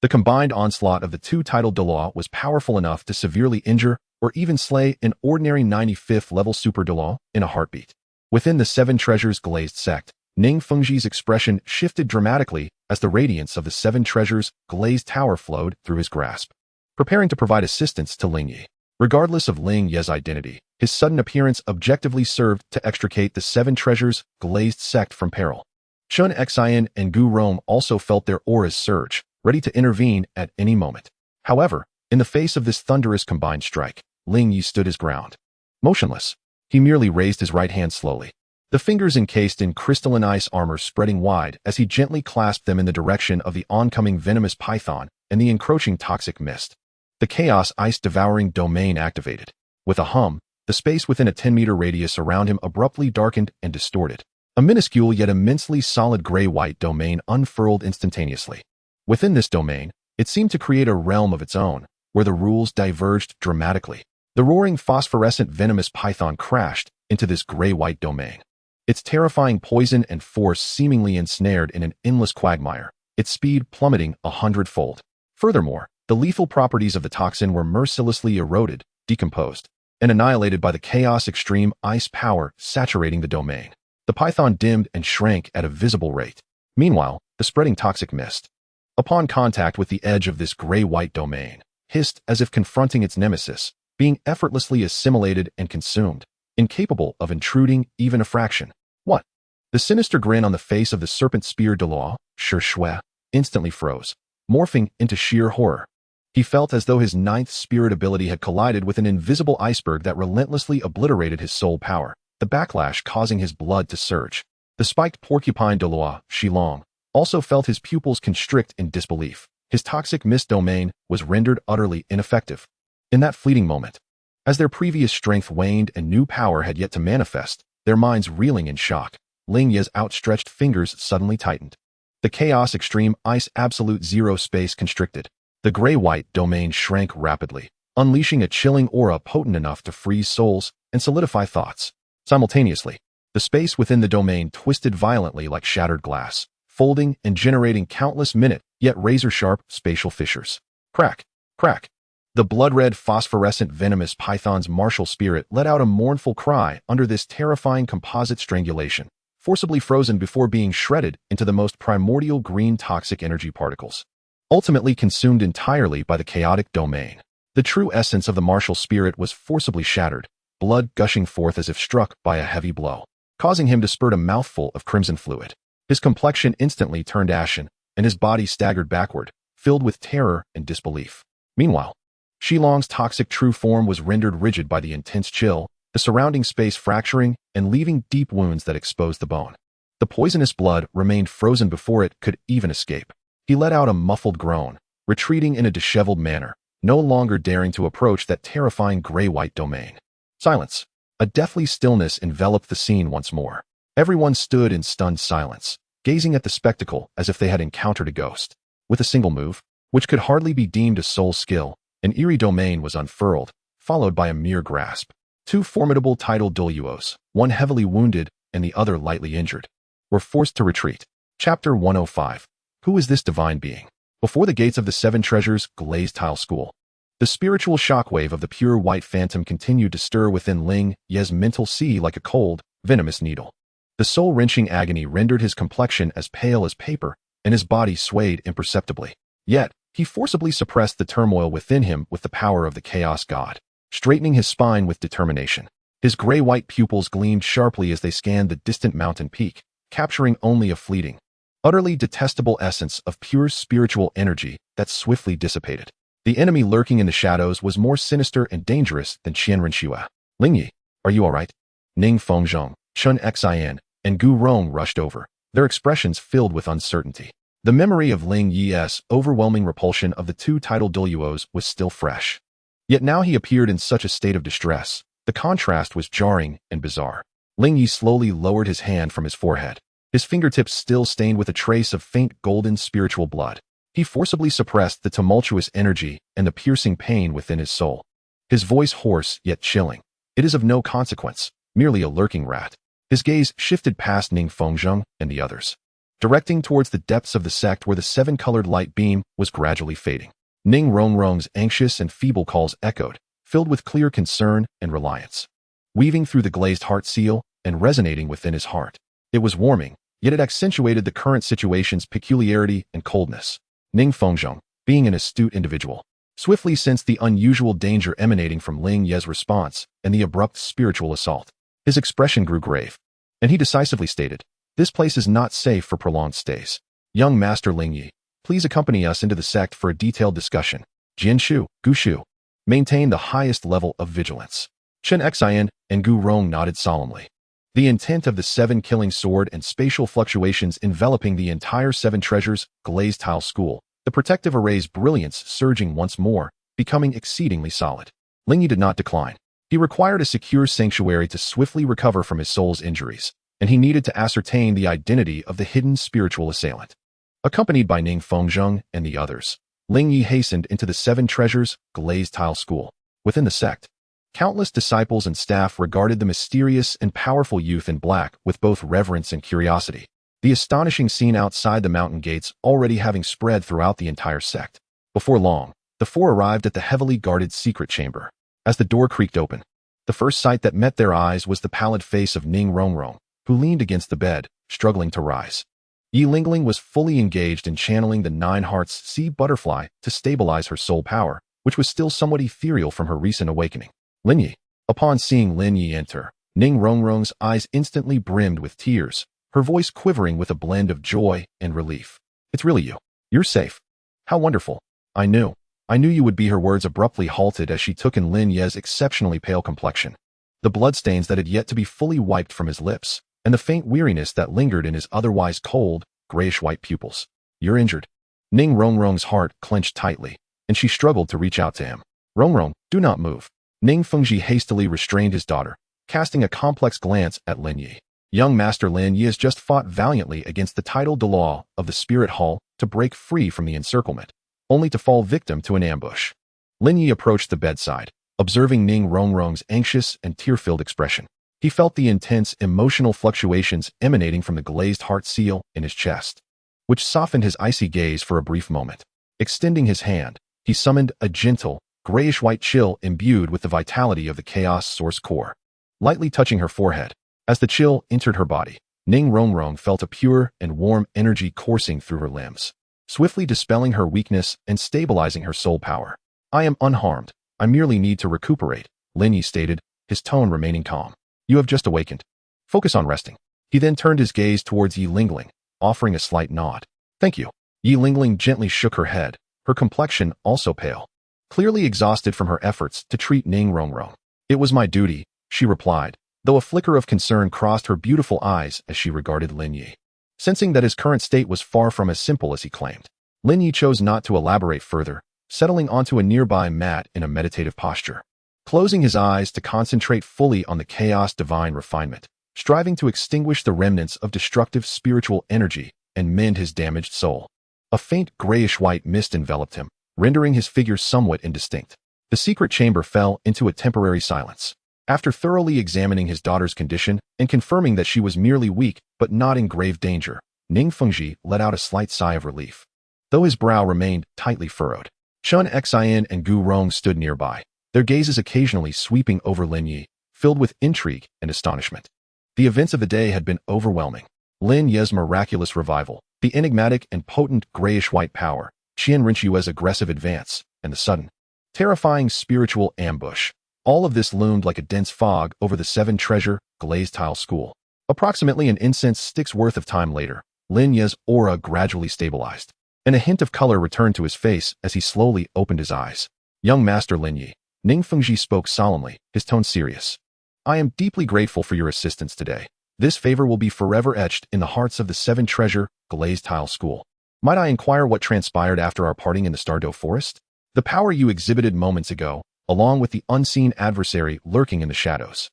S1: The combined onslaught of the two-titled Douluo was powerful enough to severely injure or even slay an ordinary 95th level super Douluo in a heartbeat. Within the Seven Treasures Glazed Sect, Ning Fengji's expression shifted dramatically as the radiance of the Seven Treasures Glazed Tower flowed through his grasp, preparing to provide assistance to Ling Ye. Regardless of Ling Ye's identity, his sudden appearance objectively served to extricate the Seven Treasures Glazed Sect from peril. Chun Xian and Gu Rome also felt their auras surge, ready to intervene at any moment. However, in the face of this thunderous combined strike, Ling Ye stood his ground. Motionless, he merely raised his right hand slowly, the fingers encased in crystalline ice armor spreading wide as he gently clasped them in the direction of the oncoming venomous python and the encroaching toxic mist. The chaos ice-devouring domain activated. With a hum, the space within a 10-meter radius around him abruptly darkened and distorted. A minuscule yet immensely solid gray-white domain unfurled instantaneously. Within this domain, it seemed to create a realm of its own, where the rules diverged dramatically. The roaring phosphorescent venomous python crashed into this gray-white domain, its terrifying poison and force seemingly ensnared in an endless quagmire, its speed plummeting 100-fold. Furthermore, the lethal properties of the toxin were mercilessly eroded, decomposed, and annihilated by the chaos extreme ice power saturating the domain. The python dimmed and shrank at a visible rate. Meanwhile, the spreading toxic mist, upon contact with the edge of this gray-white domain, hissed as if confronting its nemesis, being effortlessly assimilated and consumed, incapable of intruding even a fraction. What? The sinister grin on the face of the serpent spear Douluo, Renxue, instantly froze, morphing into sheer horror. He felt as though his 9th spirit ability had collided with an invisible iceberg that relentlessly obliterated his soul power, the backlash causing his blood to surge. The spiked porcupine Douluo, Shilong, also felt his pupils constrict in disbelief. His toxic mist domain was rendered utterly ineffective. In that fleeting moment, as their previous strength waned and new power had yet to manifest, their minds reeling in shock, Ling Ye's outstretched fingers suddenly tightened. The chaos extreme ice absolute zero space constricted. The gray-white domain shrank rapidly, unleashing a chilling aura potent enough to freeze souls and solidify thoughts. Simultaneously, the space within the domain twisted violently like shattered glass, folding and generating countless minute, yet razor-sharp spatial fissures. Crack, crack. The blood-red phosphorescent venomous python's martial spirit let out a mournful cry under this terrifying composite strangulation, forcibly frozen before being shredded into the most primordial green toxic energy particles, ultimately consumed entirely by the chaotic domain. The true essence of the martial spirit was forcibly shattered, blood gushing forth as if struck by a heavy blow, causing him to spurt a mouthful of crimson fluid. His complexion instantly turned ashen, and his body staggered backward, filled with terror and disbelief. Meanwhile, Shilong's toxic true form was rendered rigid by the intense chill, the surrounding space fracturing and leaving deep wounds that exposed the bone. The poisonous blood remained frozen before it could even escape. He let out a muffled groan, retreating in a disheveled manner, no longer daring to approach that terrifying gray-white domain. Silence. A deathly stillness enveloped the scene once more. Everyone stood in stunned silence, gazing at the spectacle as if they had encountered a ghost. With a single move, which could hardly be deemed a soul skill, an eerie domain was unfurled, followed by a mere grasp. Two formidable tidal Douluos, one heavily wounded and the other lightly injured, were forced to retreat. Chapter 105. Who is this divine being? Before the gates of the Seven Treasures glazed tile school, the spiritual shockwave of the pure white phantom continued to stir within Ling Ye's mental sea like a cold, venomous needle. The soul-wrenching agony rendered his complexion as pale as paper, and his body swayed imperceptibly. Yet, he forcibly suppressed the turmoil within him with the power of the chaos god, straightening his spine with determination. His gray-white pupils gleamed sharply as they scanned the distant mountain peak, capturing only a fleeting, utterly detestable essence of pure spiritual energy that swiftly dissipated. The enemy lurking in the shadows was more sinister and dangerous than Qian Renxue. Ling Ye, are you all right? Ning Fengzhong, Qian Renxue, and Gu Rong rushed over, their expressions filled with uncertainty. The memory of Ling Ye's overwhelming repulsion of the two tidal Douluos was still fresh. Yet now he appeared in such a state of distress. The contrast was jarring and bizarre. Ling Ye slowly lowered his hand from his forehead, his fingertips still stained with a trace of faint golden spiritual blood. He forcibly suppressed the tumultuous energy and the piercing pain within his soul. His voice hoarse yet chilling. It is of no consequence, merely a lurking rat. His gaze shifted past Ning Fengzhong and the others, directing towards the depths of the sect where the seven-colored light beam was gradually fading. Ning Rongrong's anxious and feeble calls echoed, filled with clear concern and reliance, weaving through the glazed heart seal and resonating within his heart. It was warming, yet it accentuated the current situation's peculiarity and coldness. Ning Fengzhong, being an astute individual, swiftly sensed the unusual danger emanating from Ling Ye's response and the abrupt spiritual assault. His expression grew grave, and he decisively stated, "This place is not safe for prolonged stays. Young Master Ling Ye, please accompany us into the sect for a detailed discussion." Jinshu, Gushu, maintained the highest level of vigilance. Qian Renxue and Gu Rong nodded solemnly. The intent of the seven killing sword and spatial fluctuations enveloping the entire Seven Treasures glazed tile school, the protective array's brilliance surging once more, becoming exceedingly solid. Ling Ye did not decline. He required a secure sanctuary to swiftly recover from his soul's injuries, and he needed to ascertain the identity of the hidden spiritual assailant. Accompanied by Ning Fengzhong and the others, Ling Ye hastened into the Seven Treasures glazed tile school. Within the sect, countless disciples and staff regarded the mysterious and powerful youth in black with both reverence and curiosity, the astonishing scene outside the mountain gates already having spread throughout the entire sect. Before long, the four arrived at the heavily guarded secret chamber. As the door creaked open, the first sight that met their eyes was the pallid face of Ning Rongrong, who leaned against the bed, struggling to rise. Yi Lingling was fully engaged in channeling the Nine Hearts sea butterfly to stabilize her soul power, which was still somewhat ethereal from her recent awakening. Lin Ye. Upon seeing Lin Ye enter, Ning Rongrong's eyes instantly brimmed with tears, her voice quivering with a blend of joy and relief. "It's really you. You're safe. How wonderful. I knew you would be." Her words abruptly halted as she took in Lin Ye's exceptionally pale complexion, the bloodstains that had yet to be fully wiped from his lips, and the faint weariness that lingered in his otherwise cold, grayish-white pupils. "You're injured." Ning Rongrong's heart clenched tightly, and she struggled to reach out to him. "Rongrong, do not move." Ning Fengzhi hastily restrained his daughter, casting a complex glance at Lin Ye. "Young Master Lin Ye has just fought valiantly against the tidal Douluo of the Spirit Hall to break free from the encirclement, only to fall victim to an ambush." Lin Ye approached the bedside, observing Ning Rongrong's anxious and tear-filled expression. He felt the intense emotional fluctuations emanating from the glazed heart seal in his chest, which softened his icy gaze for a brief moment. Extending his hand, he summoned a gentle, grayish-white chill imbued with the vitality of the chaos source core, lightly touching her forehead. As the chill entered her body, Ning Rongrong felt a pure and warm energy coursing through her limbs, swiftly dispelling her weakness and stabilizing her soul power. "I am unharmed," I merely need to recuperate, Ling Ye stated, his tone remaining calm. You have just awakened. Focus on resting. He then turned his gaze towards Yi Lingling, offering a slight nod. Thank you. Yi Lingling gently shook her head, her complexion also pale, clearly exhausted from her efforts to treat Ning Rongrong. It was my duty, she replied, though a flicker of concern crossed her beautiful eyes as she regarded Ling Ye. Sensing that his current state was far from as simple as he claimed, Ling Ye chose not to elaborate further, settling onto a nearby mat in a meditative posture, closing his eyes to concentrate fully on the chaos divine refinement, striving to extinguish the remnants of destructive spiritual energy and mend his damaged soul. A faint grayish-white mist enveloped him, rendering his figure somewhat indistinct. The secret chamber fell into a temporary silence. After thoroughly examining his daughter's condition and confirming that she was merely weak but not in grave danger, Ning Fengji let out a slight sigh of relief, though his brow remained tightly furrowed. Qian Renxue and Gu Rong stood nearby, their gazes occasionally sweeping over Ling Ye, filled with intrigue and astonishment. The events of the day had been overwhelming. Ling Ye's miraculous revival, the enigmatic and potent grayish-white power, Qian Renxue's aggressive advance, and the sudden, terrifying spiritual ambush. All of this loomed like a dense fog over the seven-treasure, glazed tile school. Approximately an incense stick's worth of time later, Ling Ye's aura gradually stabilized, and a hint of color returned to his face as he slowly opened his eyes. Young Master Ling Ye, Ning Fengji spoke solemnly, his tone serious. I am deeply grateful for your assistance today. This favor will be forever etched in the hearts of the seven-treasure, glazed tile school. Might I inquire what transpired after our parting in the Douluo forest? The power you exhibited moments ago, along with the unseen adversary lurking in the shadows.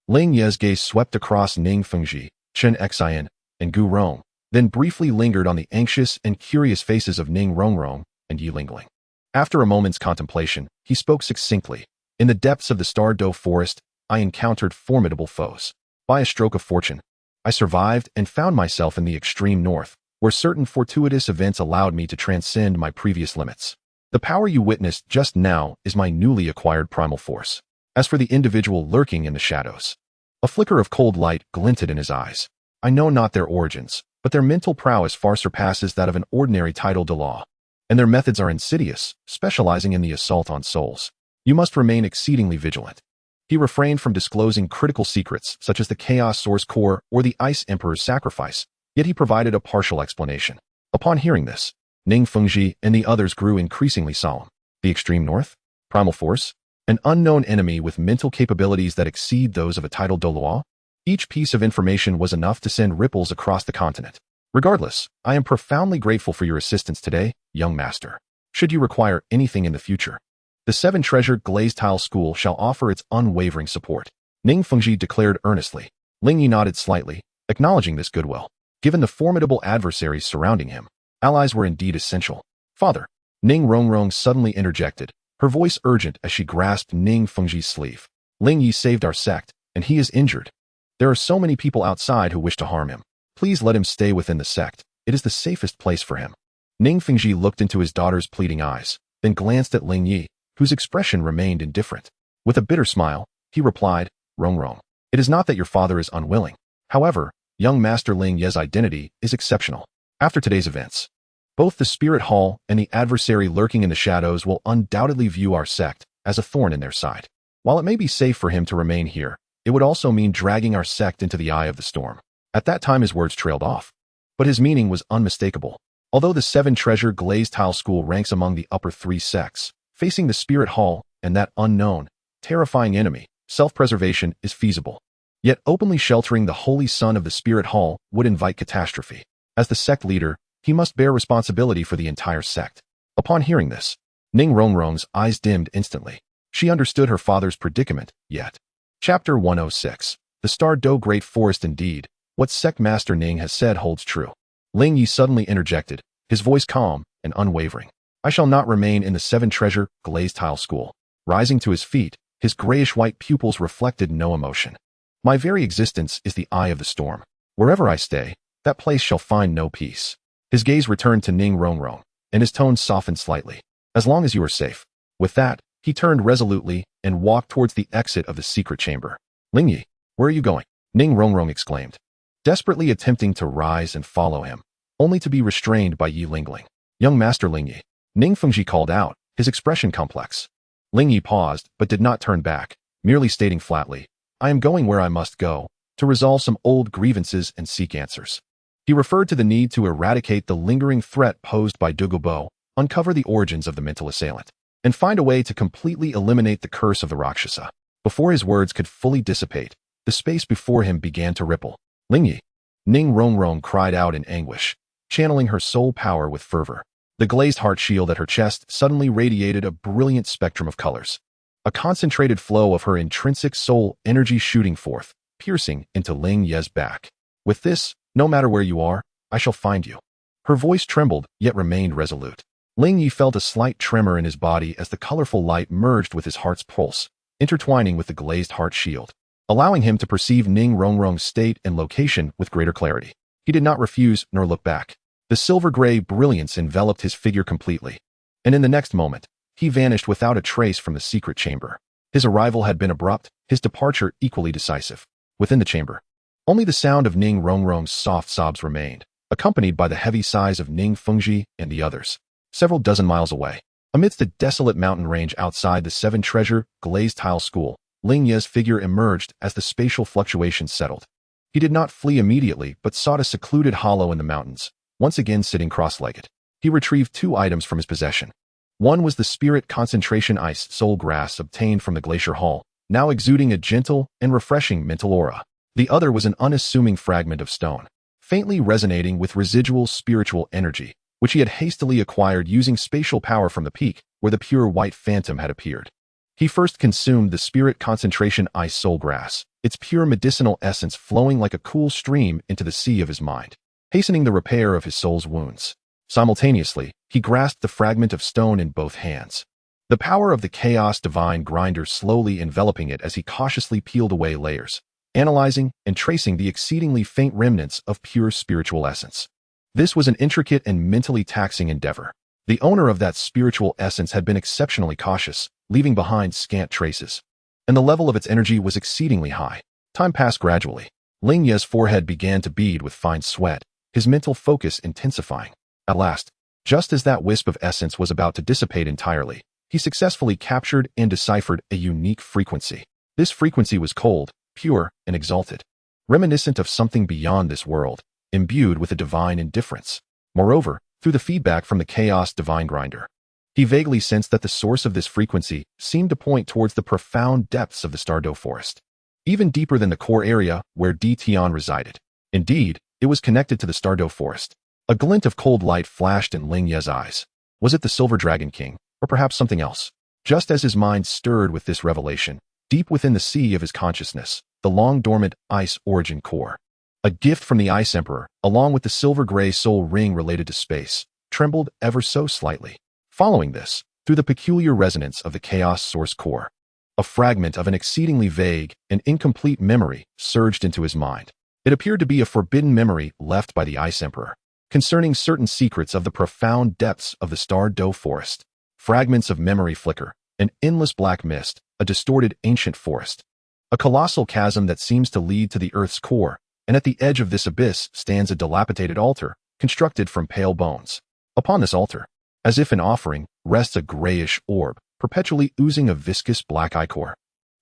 S1: Ling Ye's gaze swept across Ning Fengji, Qian Renxue, and Gu Rong, then briefly lingered on the anxious and curious faces of Ning Rongrong and Yi Lingling. After a moment's contemplation, he spoke succinctly. In the depths of the Douluo forest, I encountered formidable foes. By a stroke of fortune, I survived and found myself in the extreme north, where certain fortuitous events allowed me to transcend my previous limits. The power you witnessed just now is my newly acquired primal force. As for the individual lurking in the shadows, a flicker of cold light glinted in his eyes. I know not their origins, but their mental prowess far surpasses that of an ordinary title Douluo, and their methods are insidious, specializing in the assault on souls. You must remain exceedingly vigilant. He refrained from disclosing critical secrets such as the Chaos Source Core or the Ice Emperor's sacrifice, yet he provided a partial explanation. Upon hearing this, Ning Fengji and the others grew increasingly solemn. The extreme north? Primal force? An unknown enemy with mental capabilities that exceed those of a titled Douluo? Each piece of information was enough to send ripples across the continent. Regardless, I am profoundly grateful for your assistance today, young master. Should you require anything in the future, the seven-treasure glazed tile school shall offer its unwavering support. Ning Fengji declared earnestly. Ling Ye nodded slightly, acknowledging this goodwill. Given the formidable adversaries surrounding him, allies were indeed essential. Father, Ning Rongrong suddenly interjected, her voice urgent as she grasped Ning Fengji's sleeve. Ling Ye saved our sect, and he is injured. There are so many people outside who wish to harm him. Please let him stay within the sect. It is the safest place for him. Ning Fengji looked into his daughter's pleading eyes, then glanced at Ling Ye, whose expression remained indifferent. With a bitter smile, he replied, Rongrong, it is not that your father is unwilling. However, young Master Ling Ye's identity is exceptional. After today's events, both the Spirit Hall and the adversary lurking in the shadows will undoubtedly view our sect as a thorn in their side. While it may be safe for him to remain here, it would also mean dragging our sect into the eye of the storm. At that time his words trailed off, but his meaning was unmistakable. Although the seven-treasure glazed tile school ranks among the upper three sects, facing the Spirit Hall and that unknown, terrifying enemy, self-preservation is feasible. Yet openly sheltering the holy son of the Spirit Hall would invite catastrophe. As the sect leader, he must bear responsibility for the entire sect. Upon hearing this, Ning Rongrong's eyes dimmed instantly. She understood her father's predicament, yet. Chapter 106. The Douluo Great Forest indeed. What sect master Ning has said holds true. Ling Ye suddenly interjected, his voice calm and unwavering. I shall not remain in the seven-treasure glazed tile school. Rising to his feet, his grayish-white pupils reflected no emotion. My very existence is the eye of the storm. Wherever I stay, that place shall find no peace. His gaze returned to Ning Rongrong, and his tone softened slightly. As long as you are safe. With that, he turned resolutely and walked towards the exit of the secret chamber. Ling Ye, where are you going? Ning Rongrong exclaimed, desperately attempting to rise and follow him, only to be restrained by Yi Lingling. Young Master Ling Ye, Ning Fengji called out, his expression complex. Ling Ye paused, but did not turn back, merely stating flatly, I am going where I must go, to resolve some old grievances and seek answers. He referred to the need to eradicate the lingering threat posed by Douluo, uncover the origins of the mental assailant, and find a way to completely eliminate the curse of the Rakshasa. Before his words could fully dissipate, the space before him began to ripple. Ling Ye! Ning Rongrong cried out in anguish, channeling her soul power with fervor. The glazed heart shield at her chest suddenly radiated a brilliant spectrum of colors. A concentrated flow of her intrinsic soul energy shooting forth, piercing into Ling Ye's back. With this, no matter where you are, I shall find you. Her voice trembled, yet remained resolute. Ling Ye felt a slight tremor in his body as the colorful light merged with his heart's pulse, intertwining with the glazed heart shield, allowing him to perceive Ning Rongrong's state and location with greater clarity. He did not refuse nor look back. The silver-gray brilliance enveloped his figure completely, and in the next moment, he vanished without a trace from the secret chamber. His arrival had been abrupt, his departure equally decisive. Within the chamber, only the sound of Ning Rongrong's soft sobs remained, accompanied by the heavy sighs of Ning Fengji and the others. Several dozen miles away, amidst the desolate mountain range outside the seven-treasure glazed tile school, Ling Ye's figure emerged as the spatial fluctuations settled. He did not flee immediately, but sought a secluded hollow in the mountains, once again sitting cross-legged. He retrieved 2 items from his possession. One was the spirit concentration ice soul grass obtained from the glacier hall, now exuding a gentle and refreshing mental aura. The other was an unassuming fragment of stone, faintly resonating with residual spiritual energy, which he had hastily acquired using spatial power from the peak where the pure white phantom had appeared. He first consumed the spirit concentration ice soul grass, its pure medicinal essence flowing like a cool stream into the sea of his mind, hastening the repair of his soul's wounds. Simultaneously, he grasped the fragment of stone in both hands, the power of the chaos divine grinder slowly enveloping it as he cautiously peeled away layers, analyzing and tracing the exceedingly faint remnants of pure spiritual essence. This was an intricate and mentally taxing endeavor. The owner of that spiritual essence had been exceptionally cautious, leaving behind scant traces, and the level of its energy was exceedingly high. Time passed gradually. Ling Ye's forehead began to bead with fine sweat, his mental focus intensifying. At last, just as that wisp of essence was about to dissipate entirely, he successfully captured and deciphered a unique frequency. This frequency was cold, pure, and exalted, reminiscent of something beyond this world, imbued with a divine indifference. Moreover, through the feedback from the chaos divine grinder, he vaguely sensed that the source of this frequency seemed to point towards the profound depths of the Stardew forest, even deeper than the core area where Di Tian resided. Indeed, it was connected to the Stardew forest. A glint of cold light flashed in Ling Ye's eyes. Was it the Silver Dragon King, or perhaps something else? Just as his mind stirred with this revelation, deep within the sea of his consciousness, the long-dormant ice origin core, a gift from the Ice Emperor, along with the silver-gray soul ring related to space, trembled ever so slightly. Following this, through the peculiar resonance of the chaos source core, a fragment of an exceedingly vague and incomplete memory surged into his mind. It appeared to be a forbidden memory left by the Ice Emperor, concerning certain secrets of the profound depths of the Stardew forest. Fragments of memory flicker, an endless black mist, a distorted ancient forest, a colossal chasm that seems to lead to the Earth's core, and at the edge of this abyss stands a dilapidated altar, constructed from pale bones. Upon this altar, as if an offering, rests a grayish orb, perpetually oozing a viscous black ichor.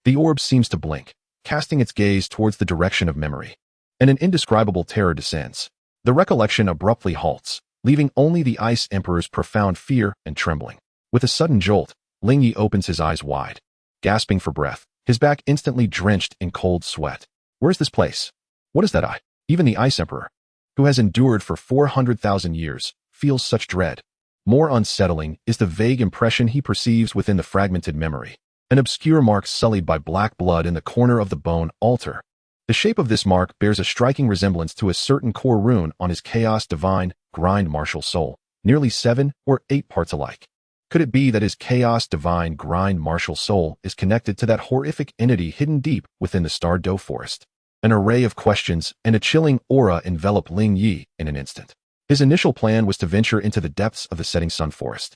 S1: The orb seems to blink, casting its gaze towards the direction of memory, and an indescribable terror descends. The recollection abruptly halts, leaving only the Ice Emperor's profound fear and trembling. With a sudden jolt, Ling Ye opens his eyes wide, gasping for breath, his back instantly drenched in cold sweat. Where's this place? What is that eye? Even the Ice Emperor, who has endured for 400,000 years, feels such dread. More unsettling is the vague impression he perceives within the fragmented memory, an obscure mark sullied by black blood in the corner of the bone altar. The shape of this mark bears a striking resemblance to a certain core rune on his chaos divine grind martial soul, nearly 7 or 8 parts alike. Could it be that his chaos divine grind martial soul is connected to that horrific entity hidden deep within the Stardew forest? An array of questions and a chilling aura enveloped Ling Ye in an instant. His initial plan was to venture into the depths of the setting sun forest,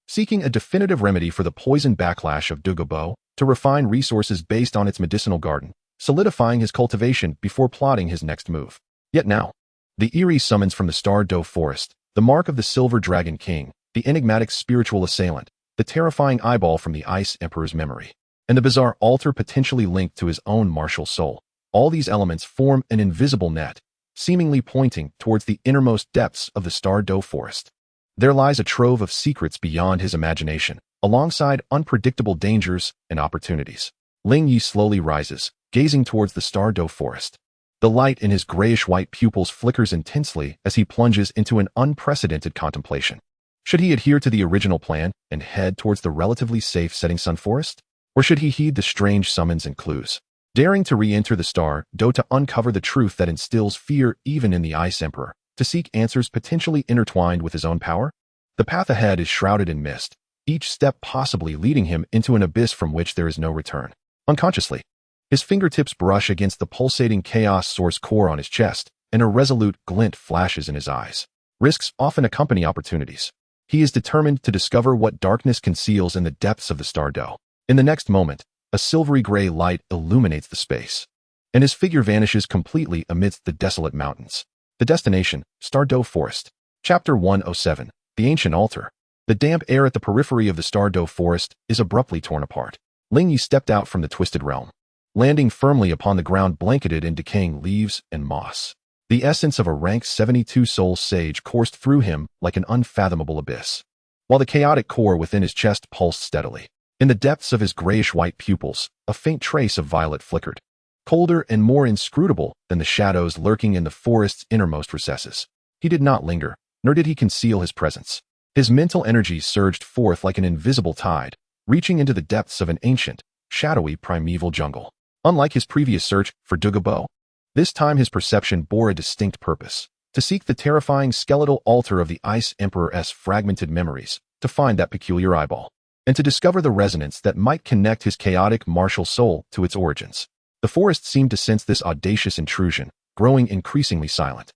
S1: seeking a definitive remedy for the poison backlash of Douluo, to refine resources based on its medicinal garden, solidifying his cultivation before plotting his next move. Yet now, the eerie summons from the Stardew forest, the mark of the Silver Dragon King, the enigmatic spiritual assailant, the terrifying eyeball from the Ice Emperor's memory, and the bizarre altar potentially linked to his own martial soul. All these elements form an invisible net, seemingly pointing towards the innermost depths of the Star Dough Forest. There lies a trove of secrets beyond his imagination, alongside unpredictable dangers and opportunities. Ling Ye slowly rises, gazing towards the Star Dough Forest. The light in his grayish-white pupils flickers intensely as he plunges into an unprecedented contemplation. Should he adhere to the original plan and head towards the relatively safe Setting Sun Forest? Or should he heed the strange summons and clues, daring to re-enter the Star Dough to uncover the truth that instills fear even in the Ice Emperor, to seek answers potentially intertwined with his own power? The path ahead is shrouded in mist, each step possibly leading him into an abyss from which there is no return. Unconsciously, his fingertips brush against the pulsating chaos source core on his chest, and a resolute glint flashes in his eyes. Risks often accompany opportunities. He is determined to discover what darkness conceals in the depths of the Star Dough. In the next moment, a silvery gray light illuminates the space, and his figure vanishes completely amidst the desolate mountains. The destination, Star Dough Forest. Chapter 107, The Ancient Altar. The damp air at the periphery of the Star Dough Forest is abruptly torn apart. Ling Ye stepped out from the twisted realm, landing firmly upon the ground blanketed in decaying leaves and moss. The essence of a rank 72 soul sage coursed through him like an unfathomable abyss, while the chaotic core within his chest pulsed steadily. In the depths of his grayish-white pupils, a faint trace of violet flickered, colder and more inscrutable than the shadows lurking in the forest's innermost recesses. He did not linger, nor did he conceal his presence. His mental energy surged forth like an invisible tide, reaching into the depths of an ancient, shadowy primeval jungle. Unlike his previous search for Douluo, this time his perception bore a distinct purpose: to seek the terrifying skeletal altar of the Ice Emperor's fragmented memories, to find that peculiar eyeball, and to discover the resonance that might connect his chaotic martial soul to its origins. The forest seemed to sense this audacious intrusion, growing increasingly silent.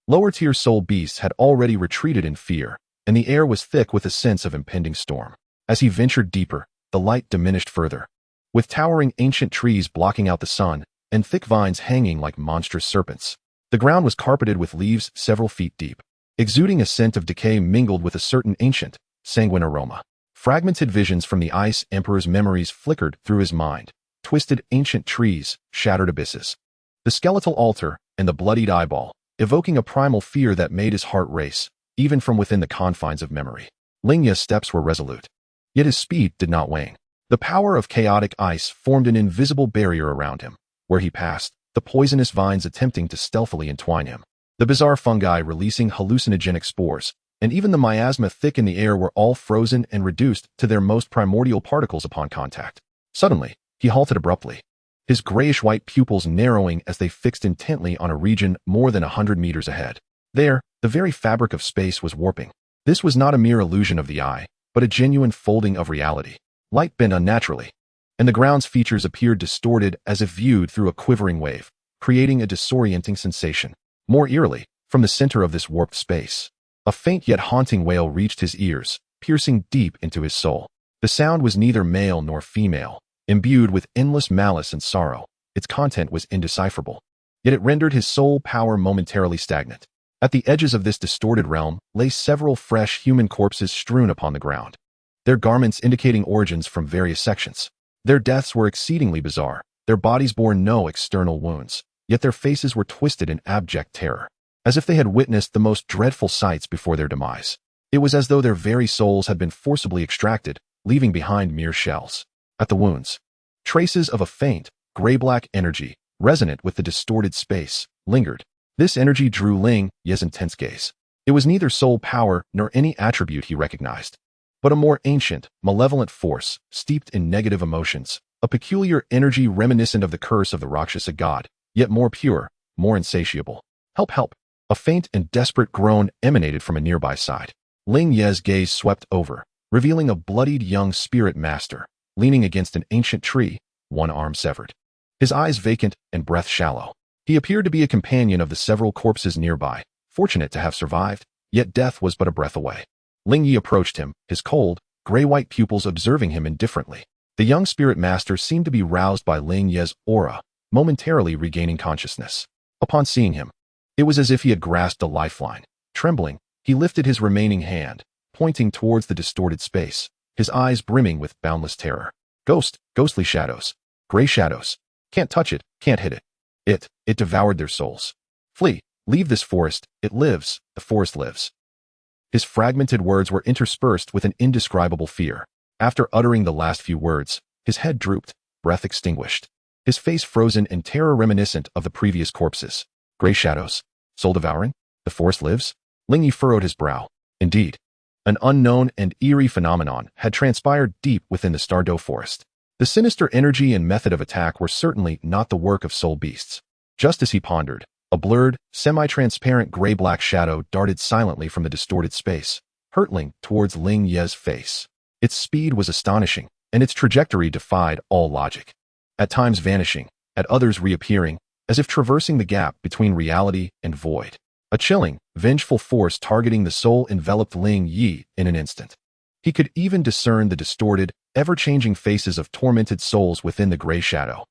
S1: Lower-tier soul beasts had already retreated in fear, and the air was thick with a sense of impending storm. As he ventured deeper, the light diminished further, with towering ancient trees blocking out the sun and thick vines hanging like monstrous serpents. The ground was carpeted with leaves several feet deep, exuding a scent of decay mingled with a certain ancient, sanguine aroma. Fragmented visions from the Ice Emperor's memories flickered through his mind: twisted ancient trees, shattered abysses, the skeletal altar, and the bloodied eyeball, evoking a primal fear that made his heart race, even from within the confines of memory. Ling Ye's steps were resolute, yet his speed did not wane. The power of chaotic ice formed an invisible barrier around him. Where he passed, the poisonous vines attempting to stealthily entwine him, the bizarre fungi releasing hallucinogenic spores, and even the miasma thick in the air were all frozen and reduced to their most primordial particles upon contact. Suddenly, he halted abruptly, his grayish-white pupils narrowing as they fixed intently on a region more than 100 meters ahead. There, the very fabric of space was warping. This was not a mere illusion of the eye, but a genuine folding of reality. Light bent unnaturally, and the ground's features appeared distorted as if viewed through a quivering wave, creating a disorienting sensation. More eerily, from the center of this warped space, a faint yet haunting wail reached his ears, piercing deep into his soul. The sound was neither male nor female, imbued with endless malice and sorrow. Its content was indecipherable, yet it rendered his soul power momentarily stagnant. At the edges of this distorted realm lay several fresh human corpses strewn upon the ground, their garments indicating origins from various sections. Their deaths were exceedingly bizarre. Their bodies bore no external wounds, yet their faces were twisted in abject terror, as if they had witnessed the most dreadful sights before their demise. It was as though their very souls had been forcibly extracted, leaving behind mere shells. At the wounds, traces of a faint, gray-black energy, resonant with the distorted space, lingered. This energy drew Ling Ye's intense gaze. It was neither soul power nor any attribute he recognized, but a more ancient, malevolent force, steeped in negative emotions, a peculiar energy reminiscent of the curse of the Rakshasa god, yet more pure, more insatiable. Help, help! A faint and desperate groan emanated from a nearby side. Ling Ye's gaze swept over, revealing a bloodied young spirit master, leaning against an ancient tree, one arm severed. His eyes vacant and breath shallow. He appeared to be a companion of the several corpses nearby, fortunate to have survived, yet death was but a breath away. Ling Ye approached him, his cold, gray-white pupils observing him indifferently. The young spirit master seemed to be roused by Ling Ye's aura, momentarily regaining consciousness. Upon seeing him, it was as if he had grasped a lifeline. Trembling, he lifted his remaining hand, pointing towards the distorted space. his eyes brimming with boundless terror. Ghostly shadows. Gray shadows. Can't touch it, can't hit it. It devoured their souls. Flee, leave this forest, it lives, the forest lives. His fragmented words were interspersed with an indescribable fear. After uttering the last few words, his head drooped, breath extinguished. His face frozen in terror reminiscent of the previous corpses. Gray shadows. Soul devouring? The forest lives? Ling Ye furrowed his brow. Indeed. An unknown and eerie phenomenon had transpired deep within the Stardow forest. The sinister energy and method of attack were certainly not the work of soul beasts. Just as he pondered, a blurred, semi-transparent gray-black shadow darted silently from the distorted space, hurtling towards Ling Ye's face. Its speed was astonishing, and its trajectory defied all logic. At times vanishing, at others reappearing, as if traversing the gap between reality and void. A chilling, vengeful force targeting the soul enveloped Ling Ye in an instant. He could even discern the distorted, ever-changing faces of tormented souls within the gray shadow.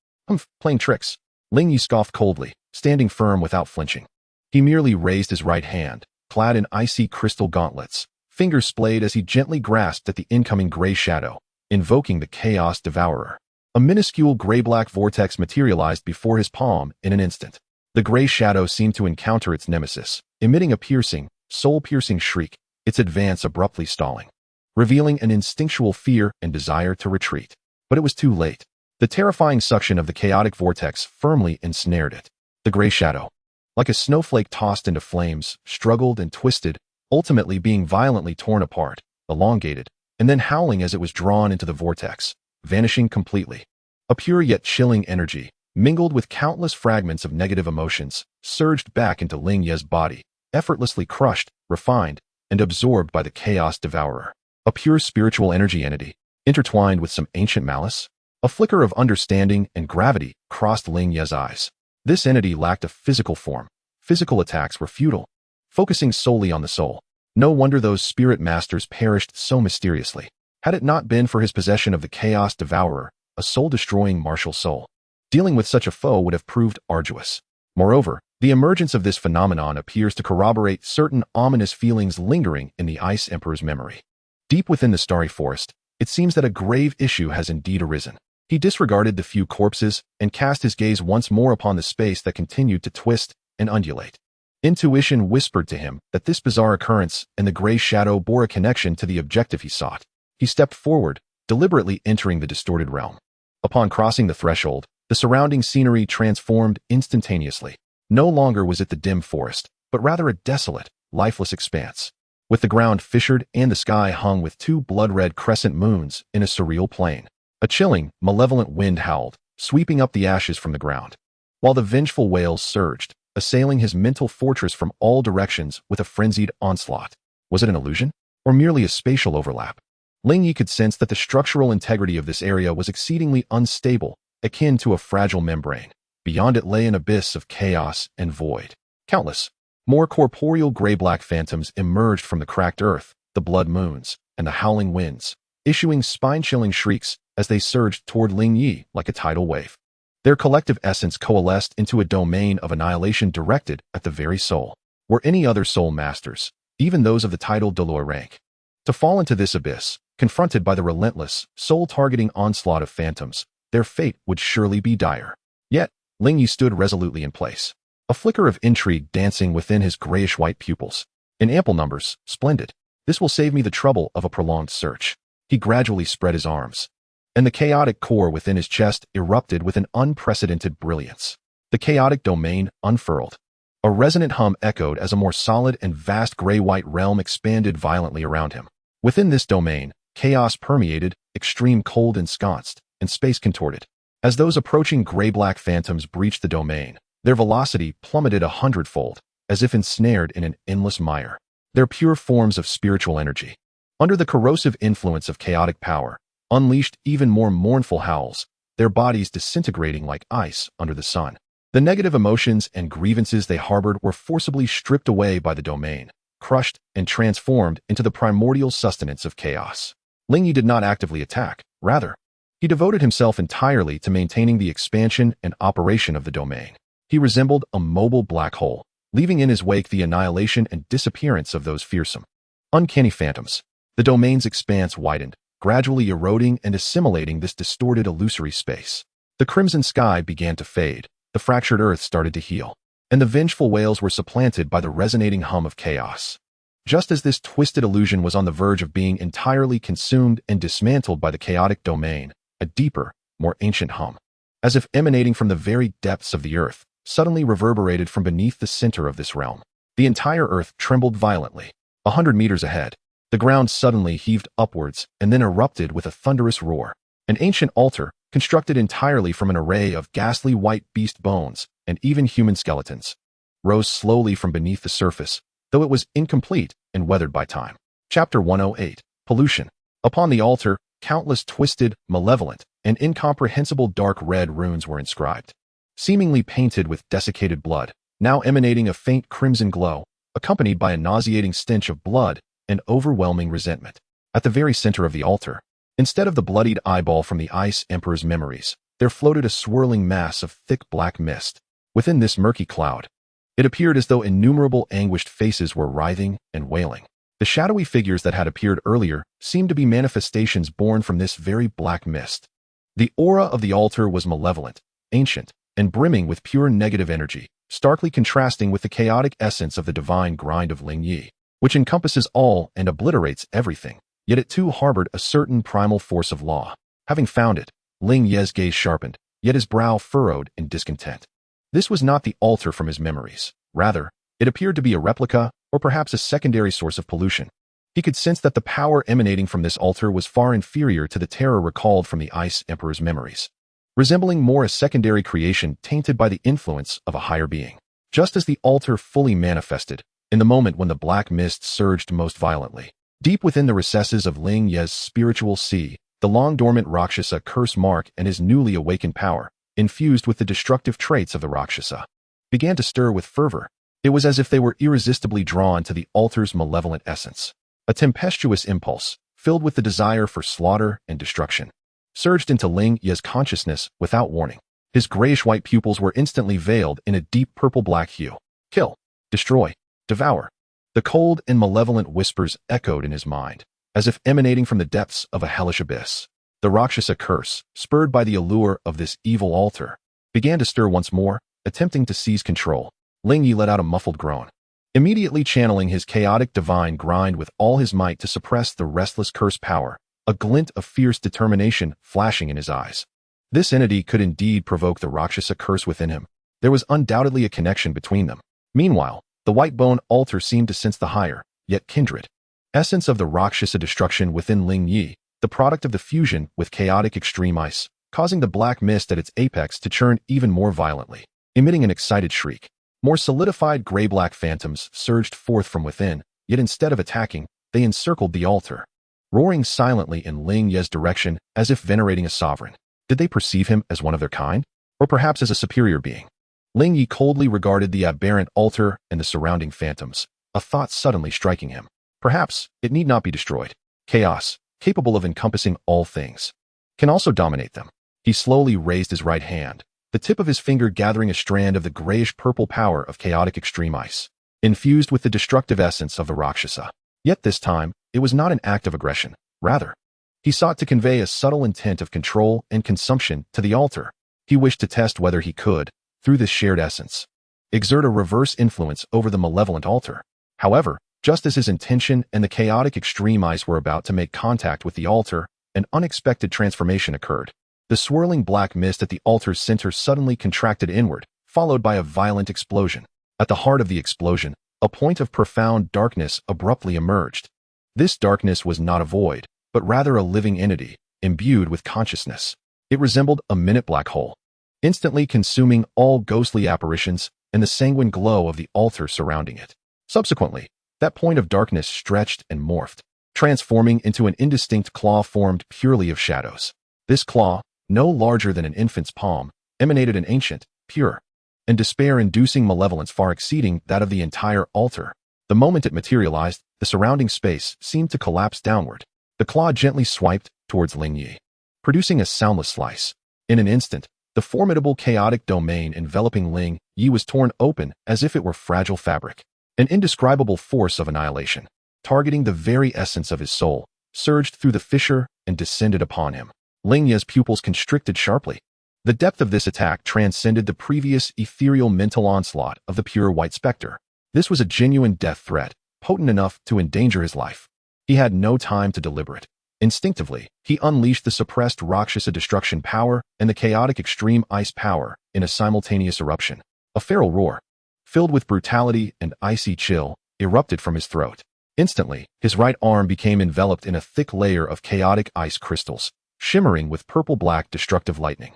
S1: Playing tricks. Ling Ye scoffed coldly, standing firm without flinching. He merely raised his right hand, clad in icy crystal gauntlets, fingers splayed as he gently grasped at the incoming gray shadow, invoking the Chaos Devourer. A minuscule gray-black vortex materialized before his palm in an instant. The gray shadow seemed to encounter its nemesis, emitting a piercing, soul-piercing shriek, its advance abruptly stalling, revealing an instinctual fear and desire to retreat. But it was too late. The terrifying suction of the chaotic vortex firmly ensnared it. The gray shadow, like a snowflake tossed into flames, struggled and twisted, ultimately being violently torn apart, elongated, and then howling as it was drawn into the vortex, vanishing completely. A pure yet chilling energy, mingled with countless fragments of negative emotions, surged back into Ling Ye's body, effortlessly crushed, refined, and absorbed by the Chaos Devourer. A pure spiritual energy entity, intertwined with some ancient malice. A flicker of understanding and gravity crossed Ling Ye's eyes. This entity lacked a physical form. Physical attacks were futile, focusing solely on the soul. No wonder those spirit masters perished so mysteriously. Had it not been for his possession of the Chaos Devourer, a soul-destroying martial soul, dealing with such a foe would have proved arduous. Moreover, the emergence of this phenomenon appears to corroborate certain ominous feelings lingering in the Ice Emperor's memory. Deep within the starry forest, it seems that a grave issue has indeed arisen. He disregarded the few corpses and cast his gaze once more upon the space that continued to twist and undulate. Intuition whispered to him that this bizarre occurrence and the gray shadow bore a connection to the objective he sought. He stepped forward, deliberately entering the distorted realm. Upon crossing the threshold, the surrounding scenery transformed instantaneously. No longer was it the dim forest, but rather a desolate, lifeless expanse, with the ground fissured and the sky hung with two blood-red crescent moons in a surreal plain. A chilling, malevolent wind howled, sweeping up the ashes from the ground, while the vengeful wails surged, assailing his mental fortress from all directions with a frenzied onslaught. Was it an illusion, or merely a spatial overlap? Ling Ye could sense that the structural integrity of this area was exceedingly unstable, akin to a fragile membrane. Beyond it lay an abyss of chaos and void. Countless, more corporeal gray-black phantoms emerged from the cracked earth, the blood moons, and the howling winds, issuing spine-chilling shrieks as they surged toward Ling Ye like a tidal wave. Their collective essence coalesced into a domain of annihilation directed at the very soul. Were any other soul masters, even those of the titled Douluo rank, to fall into this abyss, confronted by the relentless, soul-targeting onslaught of phantoms, their fate would surely be dire. Yet, Ling Ye stood resolutely in place, a flicker of intrigue dancing within his grayish-white pupils. In ample numbers, splendid. This will save me the trouble of a prolonged search. He gradually spread his arms, and the chaotic core within his chest erupted with an unprecedented brilliance. The chaotic domain unfurled. A resonant hum echoed as a more solid and vast gray-white realm expanded violently around him. Within this domain, chaos permeated, extreme cold ensconced, and space contorted. As those approaching gray-black phantoms breached the domain, their velocity plummeted 100-fold, as if ensnared in an endless mire. Their pure forms of spiritual energy, under the corrosive influence of chaotic power, unleashed even more mournful howls, their bodies disintegrating like ice under the sun. The negative emotions and grievances they harbored were forcibly stripped away by the domain, crushed and transformed into the primordial sustenance of chaos. Ling Ye did not actively attack. Rather, he devoted himself entirely to maintaining the expansion and operation of the domain. He resembled a mobile black hole, leaving in his wake the annihilation and disappearance of those fearsome, uncanny phantoms. The domain's expanse widened, gradually eroding and assimilating this distorted illusory space. The crimson sky began to fade, the fractured earth started to heal, and the vengeful wails were supplanted by the resonating hum of chaos. Just as this twisted illusion was on the verge of being entirely consumed and dismantled by the chaotic domain, a deeper, more ancient hum, as if emanating from the very depths of the earth, suddenly reverberated from beneath the center of this realm. The entire earth trembled violently. 100 meters ahead, the ground suddenly heaved upwards and then erupted with a thunderous roar. An ancient altar, constructed entirely from an array of ghastly white beast bones and even human skeletons, rose slowly from beneath the surface, though it was incomplete and weathered by time. Chapter 108. Pollution. Upon the altar, countless twisted, malevolent, and incomprehensible dark red runes were inscribed, seemingly painted with desiccated blood, now emanating a faint crimson glow, accompanied by a nauseating stench of blood and overwhelming resentment. At the very center of the altar, instead of the bloodied eyeball from the Ice Emperor's memories, there floated a swirling mass of thick black mist. Within this murky cloud, it appeared as though innumerable anguished faces were writhing and wailing. The shadowy figures that had appeared earlier seemed to be manifestations born from this very black mist. The aura of the altar was malevolent, ancient, and brimming with pure negative energy, starkly contrasting with the chaotic essence of the divine grind of Ling Ye, which encompasses all and obliterates everything. Yet it too harbored a certain primal force of law. Having found it, Ling Ye's gaze sharpened, yet his brow furrowed in discontent. This was not the altar from his memories. Rather, it appeared to be a replica, or perhaps a secondary source of pollution. He could sense that the power emanating from this altar was far inferior to the terror recalled from the Ice Emperor's memories, resembling more a secondary creation tainted by the influence of a higher being. Just as the altar fully manifested, in the moment when the black mist surged most violently, deep within the recesses of Ling Ye's spiritual sea, the long-dormant Rakshasa curse mark and his newly awakened power, infused with the destructive traits of the Rakshasa, began to stir with fervor. It was as if they were irresistibly drawn to the altar's malevolent essence. A tempestuous impulse, filled with the desire for slaughter and destruction, surged into Ling Ye's consciousness without warning. His grayish-white pupils were instantly veiled in a deep purple-black hue. Kill, destroy, devour. The cold and malevolent whispers echoed in his mind, as if emanating from the depths of a hellish abyss. The Rakshasa curse, spurred by the allure of this evil altar, began to stir once more, attempting to seize control. Ling Ye let out a muffled groan, immediately channeling his chaotic divine grind with all his might to suppress the restless curse power, a glint of fierce determination flashing in his eyes. This entity could indeed provoke the Rakshasa curse within him. There was undoubtedly a connection between them. Meanwhile, the white bone altar seemed to sense the higher, yet kindred essence of the Rakshasa destruction within Ling Ye, the product of the fusion with chaotic extreme ice, causing the black mist at its apex to churn even more violently. Emitting an excited shriek, more solidified gray-black phantoms surged forth from within, yet instead of attacking, they encircled the altar, roaring silently in Ling Ye's direction as if venerating a sovereign. Did they perceive him as one of their kind? Or perhaps as a superior being? Ling Ye coldly regarded the aberrant altar and the surrounding phantoms, a thought suddenly striking him. Perhaps it need not be destroyed. Chaos, capable of encompassing all things, can also dominate them. He slowly raised his right hand, the tip of his finger gathering a strand of the grayish-purple power of chaotic extreme ice, infused with the destructive essence of the Rakshasa. Yet this time, it was not an act of aggression. Rather, he sought to convey a subtle intent of control and consumption to the altar. He wished to test whether he could, through this shared essence, exert a reverse influence over the malevolent altar. However, just as his intention and the chaotic extreme ice were about to make contact with the altar, an unexpected transformation occurred. The swirling black mist at the altar's center suddenly contracted inward, followed by a violent explosion. At the heart of the explosion, a point of profound darkness abruptly emerged. This darkness was not a void, but rather a living entity, imbued with consciousness. It resembled a minute black hole, instantly consuming all ghostly apparitions and the sanguine glow of the altar surrounding it. Subsequently, that point of darkness stretched and morphed, transforming into an indistinct claw formed purely of shadows. This claw, no larger than an infant's palm, emanated an ancient, pure, and despair-inducing malevolence far exceeding that of the entire altar. The moment it materialized, the surrounding space seemed to collapse downward. The claw gently swiped towards Ling Ye, producing a soundless slice. In an instant, the formidable chaotic domain enveloping Ling Ye was torn open as if it were fragile fabric. An indescribable force of annihilation, targeting the very essence of his soul, surged through the fissure and descended upon him. Ling Ye's pupils constricted sharply. The depth of this attack transcended the previous ethereal mental onslaught of the pure white specter. This was a genuine death threat, potent enough to endanger his life. He had no time to deliberate. Instinctively, he unleashed the suppressed Rakshasa destruction power and the chaotic extreme ice power in a simultaneous eruption. A feral roar, filled with brutality and icy chill, erupted from his throat. Instantly, his right arm became enveloped in a thick layer of chaotic ice crystals, shimmering with purple-black destructive lightning.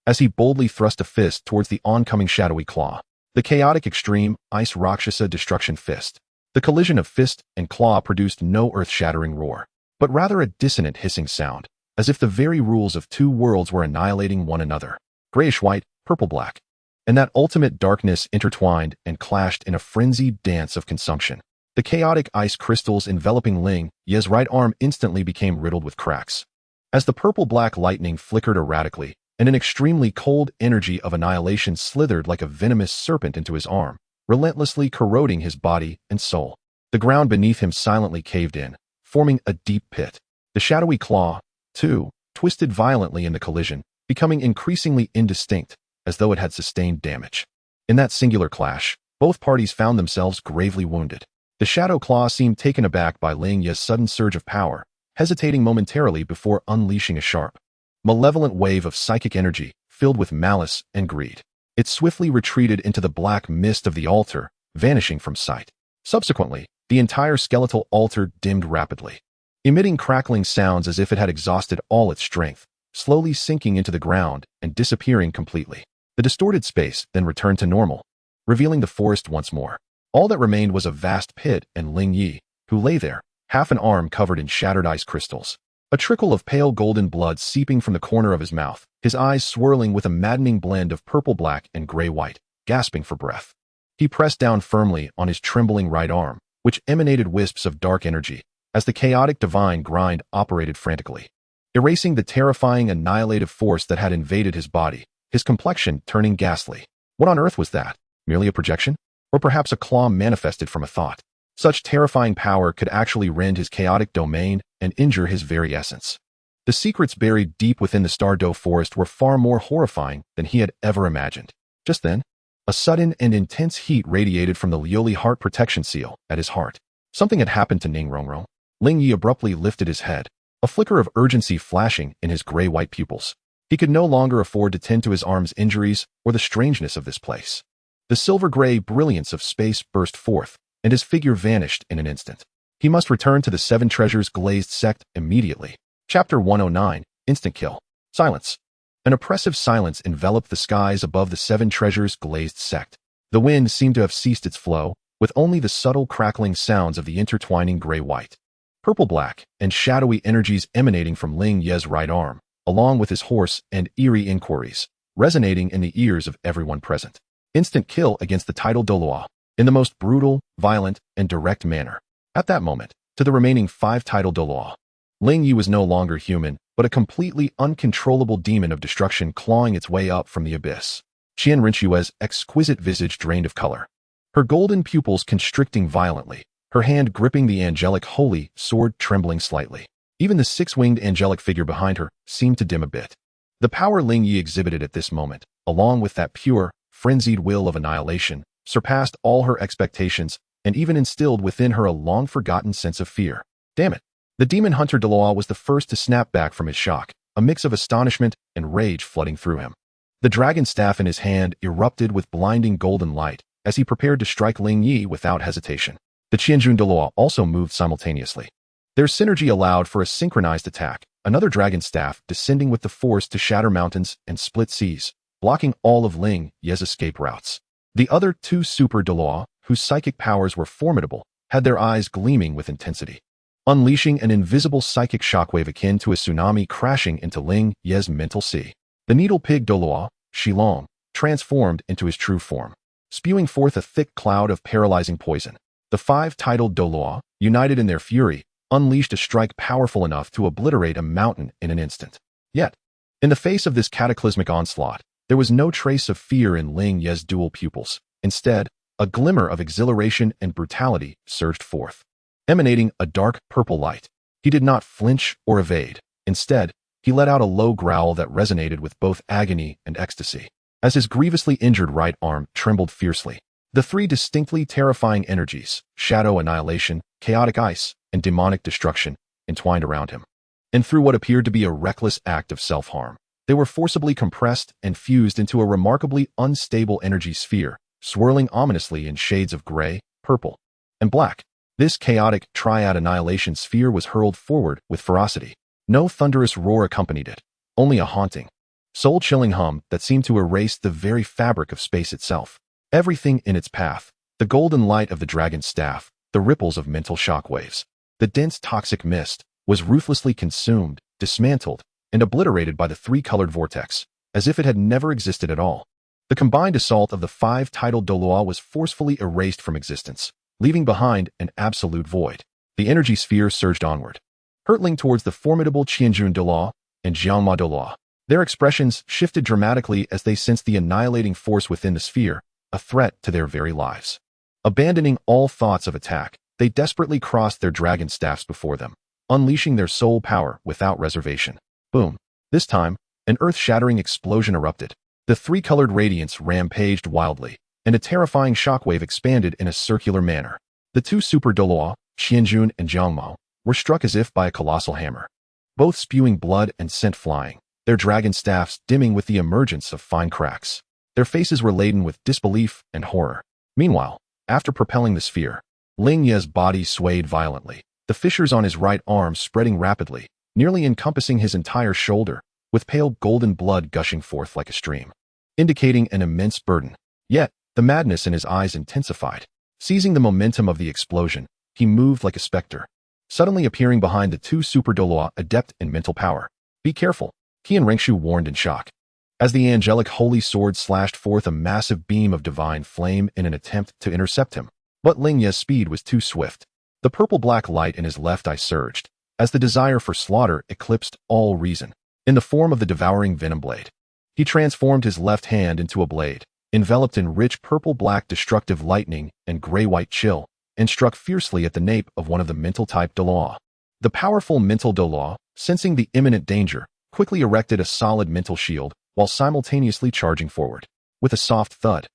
S1: As he boldly thrust a fist towards the oncoming shadowy claw, the chaotic extreme ice Rakshasa destruction fist. The collision of fist and claw produced no earth-shattering roar, but rather a dissonant hissing sound, as if the very rules of two worlds were annihilating one another. Grayish-white, purple-black, and that ultimate darkness intertwined and clashed in a frenzied dance of consumption. The chaotic ice crystals enveloping Ling Ye's right arm instantly became riddled with cracks. As the purple-black lightning flickered erratically, and an extremely cold energy of annihilation slithered like a venomous serpent into his arm, relentlessly corroding his body and soul. The ground beneath him silently caved in, forming a deep pit. The shadowy claw, too, twisted violently in the collision, becoming increasingly indistinct, as though it had sustained damage. In that singular clash, both parties found themselves gravely wounded. The shadow claw seemed taken aback by Ling Ye's sudden surge of power, hesitating momentarily before unleashing a sharp, malevolent wave of psychic energy filled with malice and greed. It swiftly retreated into the black mist of the altar, vanishing from sight. Subsequently, the entire skeletal altar dimmed rapidly, emitting crackling sounds as if it had exhausted all its strength, slowly sinking into the ground and disappearing completely. The distorted space then returned to normal, revealing the forest once more. All that remained was a vast pit and Ling Ye, who lay there, half an arm covered in shattered ice crystals. A trickle of pale golden blood seeping from the corner of his mouth, his eyes swirling with a maddening blend of purple-black and gray-white, gasping for breath. He pressed down firmly on his trembling right arm, which emanated wisps of dark energy, as the chaotic divine grind operated frantically, erasing the terrifying annihilative force that had invaded his body, his complexion turning ghastly. What on earth was that? Merely a projection? Or perhaps a claw manifested from a thought? Such terrifying power could actually rend his chaotic domain and injure his very essence. The secrets buried deep within the Stardow forest were far more horrifying than he had ever imagined. Just then, a sudden and intense heat radiated from the Lioli heart protection seal at his heart. Something had happened to Ning Rongrong. Ling Ye abruptly lifted his head, a flicker of urgency flashing in his gray-white pupils. He could no longer afford to tend to his arm's injuries or the strangeness of this place. The silver-gray brilliance of space burst forth, and his figure vanished in an instant. He must return to the Seven Treasures glazed sect immediately. Chapter 109, Instant Kill. Silence. An oppressive silence enveloped the skies above the Seven Treasures glazed sect. The wind seemed to have ceased its flow, with only the subtle crackling sounds of the intertwining gray-white, purple-black, and shadowy energies emanating from Ling Ye's right arm, along with his hoarse and eerie inquiries, resonating in the ears of everyone present. Instant kill against the title Douluo, in the most brutal, violent, and direct manner. At that moment, to the remaining 5 title Douluo, Ling Ye was no longer human, but a completely uncontrollable demon of destruction clawing its way up from the abyss. Qian Renxue's exquisite visage drained of color, her golden pupils constricting violently, her hand gripping the angelic holy sword trembling slightly. Even the 6-winged angelic figure behind her seemed to dim a bit. The power Ling Ye exhibited at this moment, along with that pure, frenzied will of annihilation, surpassed all her expectations and even instilled within her a long-forgotten sense of fear. Damn it. The demon hunter Douluo was the first to snap back from his shock, a mix of astonishment and rage flooding through him. The dragon staff in his hand erupted with blinding golden light as he prepared to strike Ling Ye without hesitation. The Qianjun Douluo also moved simultaneously. Their synergy allowed for a synchronized attack, another dragon staff descending with the force to shatter mountains and split seas, blocking all of Ling Ye's escape routes. The other 2 super Douluo, whose psychic powers were formidable, had their eyes gleaming with intensity, unleashing an invisible psychic shockwave akin to a tsunami crashing into Ling Ye's mental sea. The needle pig Douluo, Shilong, transformed into his true form, spewing forth a thick cloud of paralyzing poison. The 5 titled Douluo, united in their fury, unleashed a strike powerful enough to obliterate a mountain in an instant. Yet, in the face of this cataclysmic onslaught, there was no trace of fear in Ling Ye's dual pupils. Instead, a glimmer of exhilaration and brutality surged forth, emanating a dark purple light. He did not flinch or evade. Instead, he let out a low growl that resonated with both agony and ecstasy. As his grievously injured right arm trembled fiercely, the three distinctly terrifying energies, shadow annihilation, chaotic ice, and demonic destruction, entwined around him. And through what appeared to be a reckless act of self-harm, they were forcibly compressed and fused into a remarkably unstable energy sphere, swirling ominously in shades of gray, purple, and black. This chaotic triad annihilation sphere was hurled forward with ferocity. No thunderous roar accompanied it, only a haunting, soul-chilling hum that seemed to erase the very fabric of space itself. Everything in its path, the golden light of the dragon's staff, the ripples of mental shockwaves, the dense toxic mist, was ruthlessly consumed, dismantled, and obliterated by the three-colored vortex, as if it had never existed at all. The combined assault of the five titled Douluo was forcefully erased from existence, leaving behind an absolute void. The energy sphere surged onward, hurtling towards the formidable Qianjun Douluo and Jiangma Douluo. Their expressions shifted dramatically as they sensed the annihilating force within the sphere, a threat to their very lives. Abandoning all thoughts of attack, they desperately crossed their dragon staffs before them, unleashing their soul power without reservation. Boom. This time, an earth-shattering explosion erupted. The three-colored radiance rampaged wildly, and a terrifying shockwave expanded in a circular manner. The two super Douluo, Qianjun and Jiangmao, were struck as if by a colossal hammer, both spewing blood and scent flying, their dragon staffs dimming with the emergence of fine cracks. Their faces were laden with disbelief and horror. Meanwhile, after propelling the sphere, Ling Ye's body swayed violently, the fissures on his right arm spreading rapidly, nearly encompassing his entire shoulder, with pale golden blood gushing forth like a stream, indicating an immense burden. Yet, the madness in his eyes intensified. Seizing the momentum of the explosion, he moved like a specter, suddenly appearing behind the two super Douluo adept in mental power. Be careful, Qian Renxue warned in shock, as the angelic holy sword slashed forth a massive beam of divine flame in an attempt to intercept him. But Ling Ye's speed was too swift. The purple-black light in his left eye surged, as the desire for slaughter eclipsed all reason. In the form of the devouring venom blade, he transformed his left hand into a blade, enveloped in rich purple-black destructive lightning and gray-white chill, and struck fiercely at the nape of one of the mental-type Douluo. The powerful mental Douluo, sensing the imminent danger, quickly erected a solid mental shield while simultaneously charging forward. With a soft thud,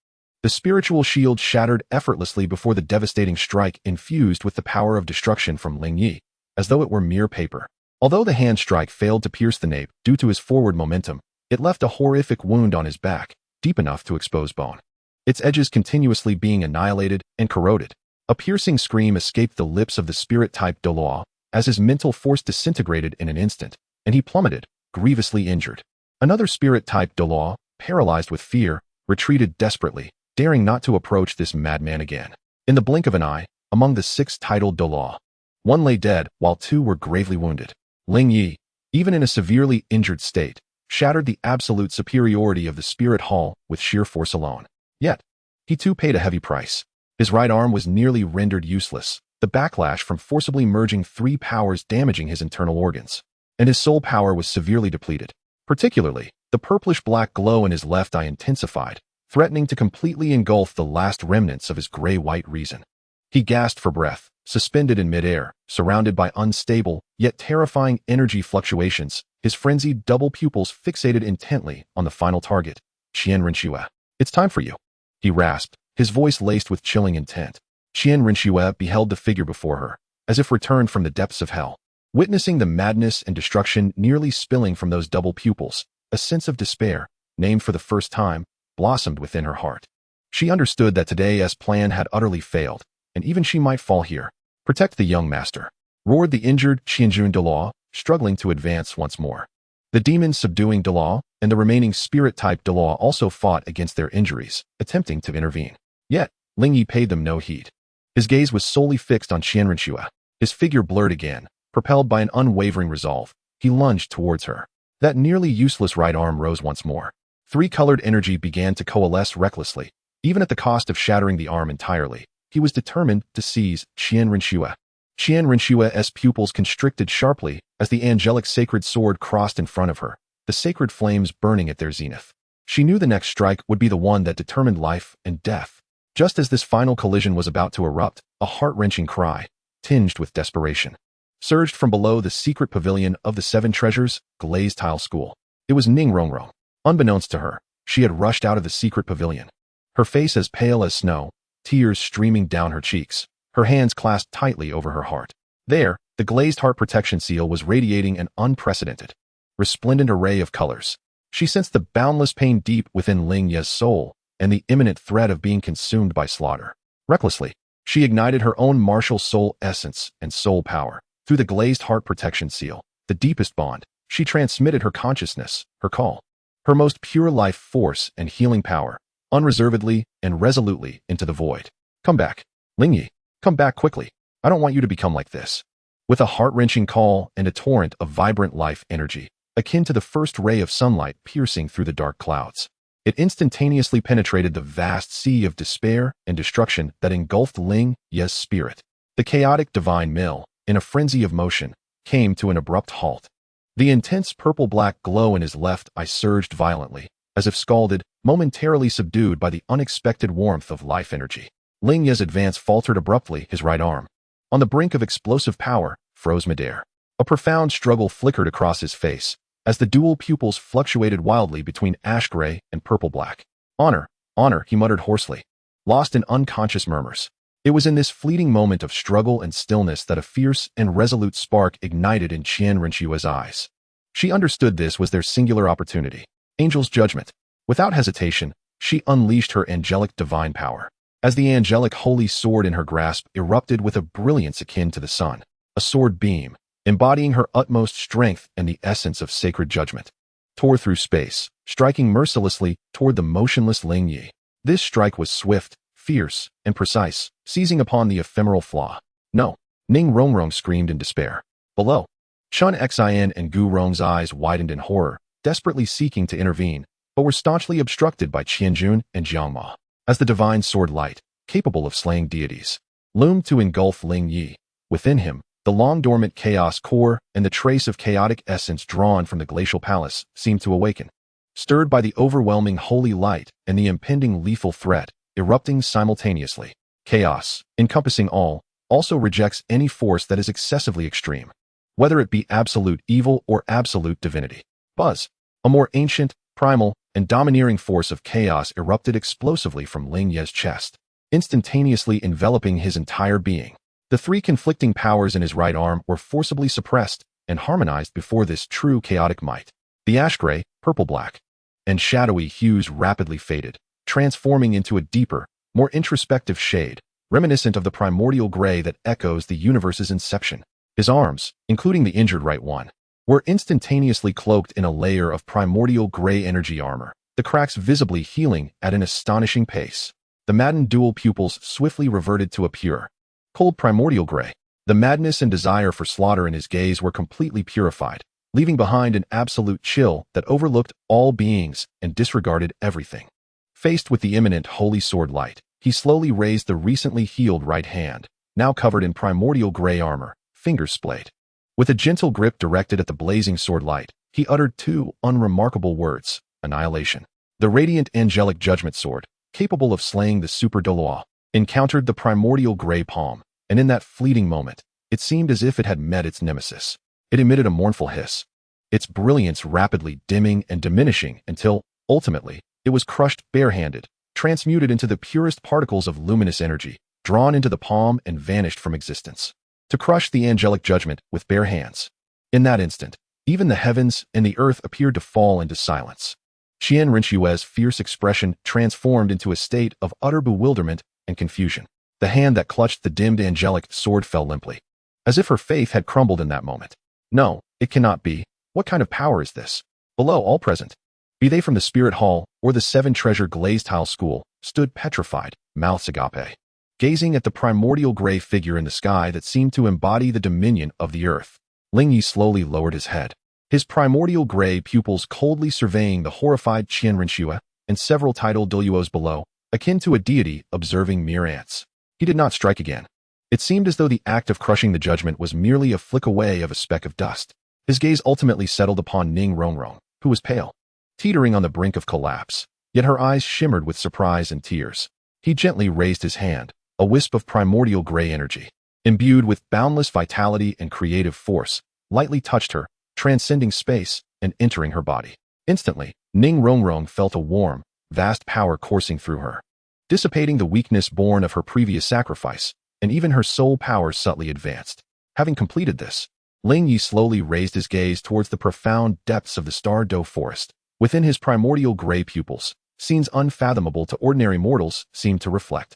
S1: the spiritual shield shattered effortlessly before the devastating strike infused with the power of destruction from Ling Ye, as though it were mere paper. Although the hand strike failed to pierce the nape due to his forward momentum, it left a horrific wound on his back, deep enough to expose bone, its edges continuously being annihilated and corroded. A piercing scream escaped the lips of the spirit-type Douluo as his mental force disintegrated in an instant, and he plummeted, grievously injured. Another spirit-type Douluo, paralyzed with fear, retreated desperately, daring not to approach this madman again. In the blink of an eye, among the 6 titled Douluo, one lay dead while 2 were gravely wounded. Ling Ye, even in a severely injured state, shattered the absolute superiority of the spirit hall with sheer force alone. Yet, he too paid a heavy price. His right arm was nearly rendered useless, the backlash from forcibly merging 3 powers damaging his internal organs. And his soul power was severely depleted. Particularly, the purplish-black glow in his left eye intensified, threatening to completely engulf the last remnants of his gray-white reason. He gasped for breath, suspended in midair, surrounded by unstable, yet terrifying energy fluctuations, his frenzied double pupils fixated intently on the final target, Qian Renxue. It's time for you, he rasped, his voice laced with chilling intent. Qian Renxue beheld the figure before her, as if returned from the depths of hell. Witnessing the madness and destruction nearly spilling from those double pupils, a sense of despair, named for the first time, blossomed within her heart. She understood that today's plan had utterly failed, and even she might fall here. Protect the young master, roared the injured Qianjun Douluo, struggling to advance once more. The demons subduing Douluo and the remaining spirit-type Douluo also fought against their injuries, attempting to intervene. Yet, Ling Ye paid them no heed. His gaze was solely fixed on Qian Renxue. His figure blurred again. Propelled by an unwavering resolve, he lunged towards her. That nearly useless right arm rose once more. 3-colored energy began to coalesce recklessly. Even at the cost of shattering the arm entirely, he was determined to seize Qian Renxue. Qian Renshue's pupils constricted sharply as the angelic sacred sword crossed in front of her, the sacred flames burning at their zenith. She knew the next strike would be the one that determined life and death. Just as this final collision was about to erupt, a heart-wrenching cry, tinged with desperation, surged from below the secret pavilion of the Seven Treasures glazed tile school. It was Ning Renxue. Unbeknownst to her, she had rushed out of the secret pavilion. Her face as pale as snow, tears streaming down her cheeks, her hands clasped tightly over her heart. There, the glazed heart protection seal was radiating an unprecedented, resplendent array of colors. She sensed the boundless pain deep within Ling Ye's soul and the imminent threat of being consumed by slaughter. Recklessly, she ignited her own martial soul essence and soul power. Through the glazed heart protection seal, the deepest bond, she transmitted her consciousness, her call, her most pure life force and healing power, unreservedly and resolutely into the void. Come back, Ling Ye. Come back quickly. I don't want you to become like this. With a heart-wrenching call and a torrent of vibrant life energy, akin to the first ray of sunlight piercing through the dark clouds, it instantaneously penetrated the vast sea of despair and destruction that engulfed Ling Ye's spirit. The chaotic divine mill, in a frenzy of motion, came to an abrupt halt. The intense purple-black glow in his left eye surged violently, as if scalded, momentarily subdued by the unexpected warmth of life energy. Ling Ye's advance faltered abruptly, his right arm, on the brink of explosive power, froze midair. A profound struggle flickered across his face, as the dual pupils fluctuated wildly between ash-gray and purple-black. Honor, honor, he muttered hoarsely, lost in unconscious murmurs. It was in this fleeting moment of struggle and stillness that a fierce and resolute spark ignited in Qian Renxue's eyes. She understood this was their singular opportunity, Angel's judgment. Without hesitation, she unleashed her angelic divine power. As the angelic holy sword in her grasp erupted with a brilliance akin to the sun, a sword beam, embodying her utmost strength and the essence of sacred judgment, tore through space, striking mercilessly toward the motionless Ling Ye. This strike was swift, fierce, and precise, seizing upon the ephemeral flaw. No! Ning Renxue screamed in despair. Below, Chun Xin and Gu Rong's eyes widened in horror, desperately seeking to intervene, but were staunchly obstructed by Qianjun and Jiangma. As the divine sword light, capable of slaying deities, loomed to engulf Ling Ye, within him, the long-dormant chaos core and the trace of chaotic essence drawn from the glacial palace seemed to awaken. Stirred by the overwhelming holy light and the impending lethal threat, erupting simultaneously, chaos, encompassing all, also rejects any force that is excessively extreme, whether it be absolute evil or absolute divinity. Buzz, a more ancient, primal, and domineering force of chaos erupted explosively from Ling Ye's chest, instantaneously enveloping his entire being. The three conflicting powers in his right arm were forcibly suppressed and harmonized before this true chaotic might. The ash-gray, purple-black, and shadowy hues rapidly faded, transforming into a deeper, more introspective shade, reminiscent of the primordial gray that echoes the universe's inception. His arms, including the injured right one, were instantaneously cloaked in a layer of primordial gray energy armor, the cracks visibly healing at an astonishing pace. The maddened dual pupils swiftly reverted to a pure, cold primordial gray. The madness and desire for slaughter in his gaze were completely purified, leaving behind an absolute chill that overlooked all beings and disregarded everything. Faced with the imminent holy sword light, he slowly raised the recently healed right hand, now covered in primordial gray armor, fingers splayed. With a gentle grip directed at the blazing sword light, he uttered two unremarkable words: annihilation. The radiant angelic judgment sword, capable of slaying the super Douluo, encountered the primordial gray palm, and in that fleeting moment, it seemed as if it had met its nemesis. It emitted a mournful hiss, its brilliance rapidly dimming and diminishing until, ultimately, it was crushed barehanded, transmuted into the purest particles of luminous energy, drawn into the palm and vanished from existence. To crush the angelic judgment with bare hands. In that instant, even the heavens and the earth appeared to fall into silence. Qian Renxue's fierce expression transformed into a state of utter bewilderment and confusion. The hand that clutched the dimmed angelic sword fell limply, as if her faith had crumbled in that moment. No, it cannot be. What kind of power is this? Below, all present, be they from the Spirit Hall or the Seven Treasure glazed tile school, stood petrified, mouths agape, gazing at the primordial gray figure in the sky that seemed to embody the dominion of the earth. Ling Ye slowly lowered his head, his primordial gray pupils coldly surveying the horrified Qian Renxue and several tidal Douluos below, akin to a deity observing mere ants. He did not strike again. It seemed as though the act of crushing the judgment was merely a flick away of a speck of dust. His gaze ultimately settled upon Ning Renxue, who was pale, teetering on the brink of collapse, yet her eyes shimmered with surprise and tears. He gently raised his hand, a wisp of primordial gray energy, imbued with boundless vitality and creative force, lightly touched her, transcending space and entering her body. Instantly, Ning Rongrong felt a warm, vast power coursing through her, dissipating the weakness born of her previous sacrifice, and even her soul power subtly advanced. Having completed this, Ling Ye slowly raised his gaze towards the profound depths of the Star Dough forest. Within his primordial gray pupils, scenes unfathomable to ordinary mortals seemed to reflect.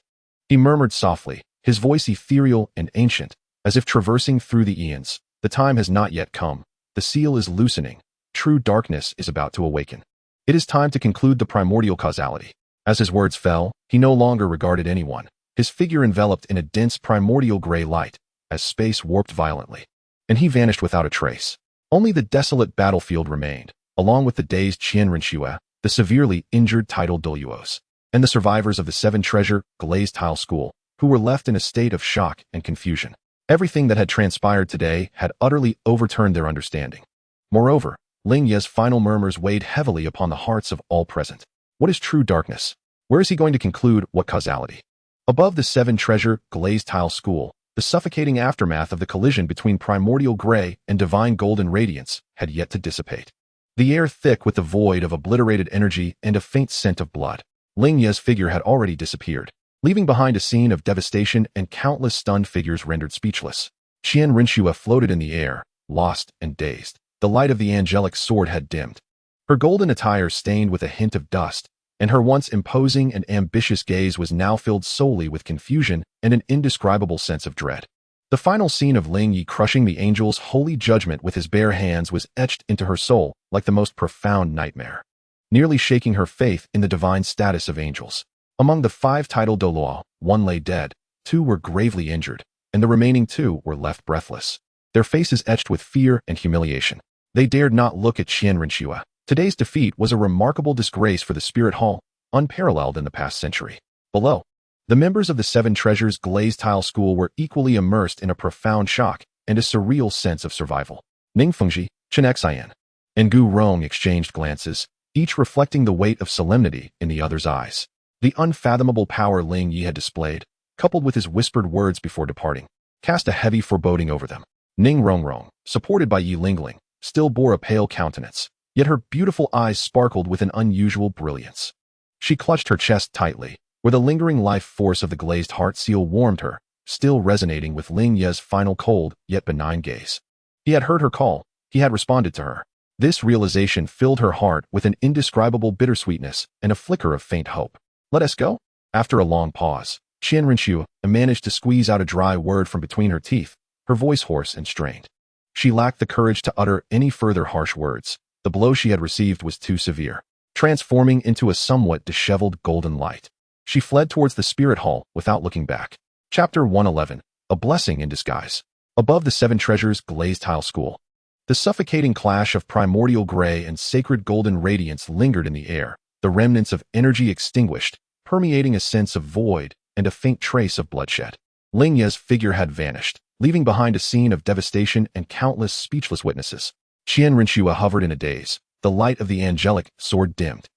S1: He murmured softly, his voice ethereal and ancient, as if traversing through the eons. The time has not yet come. The seal is loosening. True darkness is about to awaken. It is time to conclude the primordial causality. As his words fell, he no longer regarded anyone, his figure enveloped in a dense primordial gray light, as space warped violently. And he vanished without a trace. Only the desolate battlefield remained, along with the dazed Qian Renxue, the severely injured titled Douluos, and the survivors of the Seven Treasure Glazed Tile School, who were left in a state of shock and confusion. Everything that had transpired today had utterly overturned their understanding. Moreover, Ling Ye's final murmurs weighed heavily upon the hearts of all present. What is true darkness? Where is he going to conclude what causality? Above the Seven Treasure Glazed Tile School, the suffocating aftermath of the collision between primordial gray and divine golden radiance had yet to dissipate. The air thick with the void of obliterated energy and a faint scent of blood. Ling Ye's figure had already disappeared, leaving behind a scene of devastation and countless stunned figures rendered speechless. Qian Renxue floated in the air, lost and dazed. The light of the angelic sword had dimmed. Her golden attire stained with a hint of dust, and her once imposing and ambitious gaze was now filled solely with confusion and an indescribable sense of dread. The final scene of Ling Ye crushing the angel's holy judgment with his bare hands was etched into her soul like the most profound nightmare, nearly shaking her faith in the divine status of angels. Among the 5 titled Douluo, 1 lay dead, 2 were gravely injured, and the remaining 2 were left breathless, their faces etched with fear and humiliation. They dared not look at Qian Renxue. Today's defeat was a remarkable disgrace for the Spirit Hall, unparalleled in the past century. Below, the members of the Seven Treasures Glazed Tile School were equally immersed in a profound shock and a surreal sense of survival. Ning Fengji, Chen Xian, and Gu Rong exchanged glances, each reflecting the weight of solemnity in the other's eyes. The unfathomable power Ling Ye had displayed, coupled with his whispered words before departing, cast a heavy foreboding over them. Ning Rongrong, supported by Yi Lingling, still bore a pale countenance, yet her beautiful eyes sparkled with an unusual brilliance. She clutched her chest tightly, where the lingering life force of the glazed heart seal warmed her, still resonating with Ling Ye's final cold yet benign gaze. He had heard her call, he had responded to her. This realization filled her heart with an indescribable bittersweetness and a flicker of faint hope. Let us go? After a long pause, Qian Renxue managed to squeeze out a dry word from between her teeth, her voice hoarse and strained. She lacked the courage to utter any further harsh words. The blow she had received was too severe, transforming into a somewhat disheveled golden light. She fled towards the Spirit Hall without looking back. Chapter 111, A Blessing in Disguise. Above the Seven Treasures Glazed Tile School, the suffocating clash of primordial gray and sacred golden radiance lingered in the air, the remnants of energy extinguished, permeating a sense of void and a faint trace of bloodshed. Ling Ye's figure had vanished, leaving behind a scene of devastation and countless speechless witnesses. Qian Renxue hovered in a daze, the light of the angelic sword dimmed.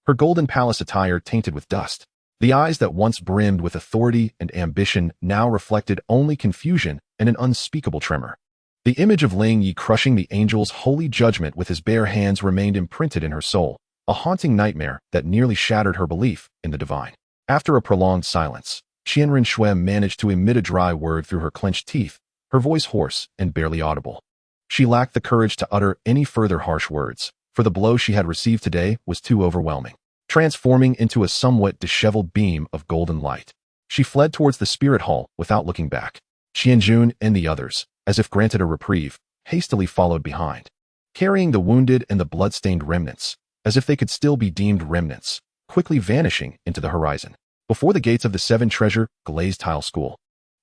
S1: Her golden palace attire tainted with dust. The eyes that once brimmed with authority and ambition now reflected only confusion and an unspeakable tremor. The image of Ling Ye crushing the angel's holy judgment with his bare hands remained imprinted in her soul, a haunting nightmare that nearly shattered her belief in the divine. After a prolonged silence, Qian Renxue managed to emit a dry word through her clenched teeth, her voice hoarse and barely audible. She lacked the courage to utter any further harsh words, for the blow she had received today was too overwhelming. Transforming into a somewhat disheveled beam of golden light, she fled towards the Spirit Hall without looking back. Qianjun and the others, as if granted a reprieve, hastily followed behind, carrying the wounded and the blood-stained remnants, as if they could still be deemed remnants, quickly vanishing into the horizon. Before the gates of the Seven Treasure Glazed Tile School,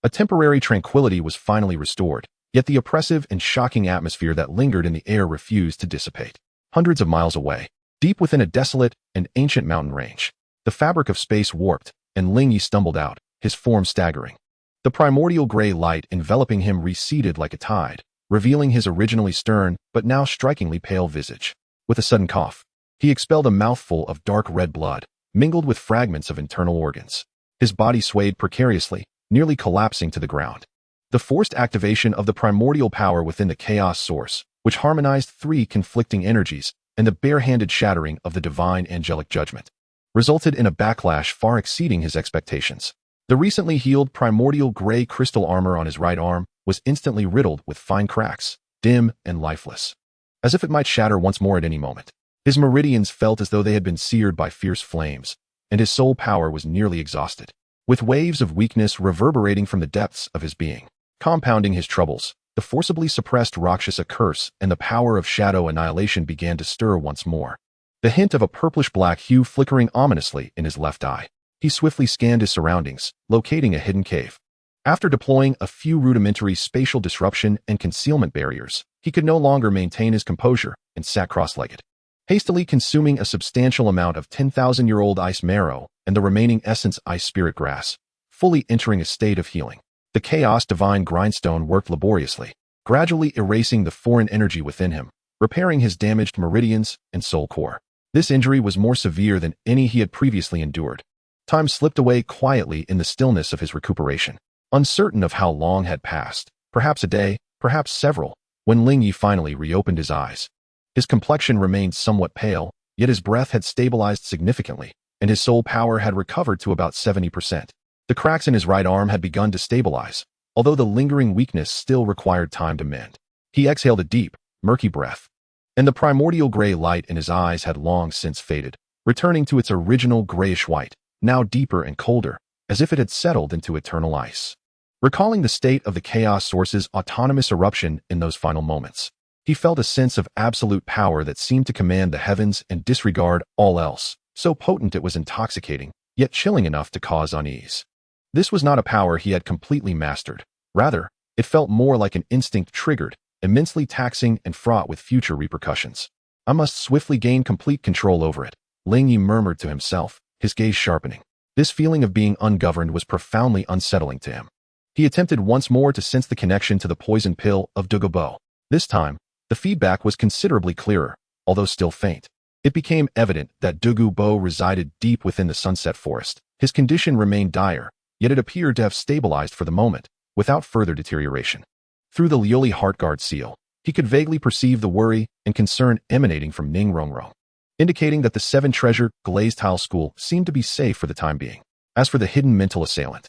S1: a temporary tranquility was finally restored, yet the oppressive and shocking atmosphere that lingered in the air refused to dissipate. Hundreds of miles away, deep within a desolate and ancient mountain range, the fabric of space warped, and Ling Ye stumbled out, his form staggering. The primordial gray light enveloping him receded like a tide, revealing his originally stern but now strikingly pale visage. With a sudden cough, he expelled a mouthful of dark red blood, mingled with fragments of internal organs. His body swayed precariously, nearly collapsing to the ground. the forced activation of the primordial power within the chaos source, which harmonized three conflicting energies, and the barehanded shattering of the divine angelic judgment, resulted in a backlash far exceeding his expectations. The recently healed primordial gray crystal armor on his right arm was instantly riddled with fine cracks, dim and lifeless, as if it might shatter once more at any moment. His meridians felt as though they had been seared by fierce flames, and his soul power was nearly exhausted, with waves of weakness reverberating from the depths of his being. Compounding his troubles, the forcibly suppressed Rakshasa curse and the power of shadow annihilation began to stir once more, the hint of a purplish-black hue flickering ominously in his left eye. He swiftly scanned his surroundings, locating a hidden cave. After deploying a few rudimentary spatial disruption and concealment barriers, he could no longer maintain his composure and sat cross-legged, hastily consuming a substantial amount of 10,000-year-old ice marrow and the remaining essence ice spirit grass, fully entering a state of healing. The chaos divine grindstone worked laboriously, gradually erasing the foreign energy within him, repairing his damaged meridians and soul core. This injury was more severe than any he had previously endured. Time slipped away quietly in the stillness of his recuperation. Uncertain of how long had passed, perhaps a day, perhaps several, when Ling Ye finally reopened his eyes. His complexion remained somewhat pale, yet his breath had stabilized significantly, and his soul power had recovered to about 70%. The cracks in his right arm had begun to stabilize, although the lingering weakness still required time to mend. He exhaled a deep, murky breath, and the primordial gray light in his eyes had long since faded, returning to its original grayish white, now deeper and colder, as if it had settled into eternal ice. Recalling the state of the chaos source's autonomous eruption in those final moments, he felt a sense of absolute power that seemed to command the heavens and disregard all else, so potent it was intoxicating, yet chilling enough to cause unease. This was not a power he had completely mastered. Rather, it felt more like an instinct triggered, immensely taxing and fraught with future repercussions. I must swiftly gain complete control over it, Ling Ye murmured to himself, his gaze sharpening. This feeling of being ungoverned was profoundly unsettling to him. He attempted once more to sense the connection to the poison pill of Douluo. This time, the feedback was considerably clearer, although still faint. It became evident that Douluo resided deep within the sunset forest. His condition remained dire, yet it appeared to have stabilized for the moment, without further deterioration. Through the Liuli Heartguard seal, he could vaguely perceive the worry and concern emanating from Ning Rongrong, indicating that the Seven Treasure Glazed Tile School seemed to be safe for the time being. As for the hidden mental assailant,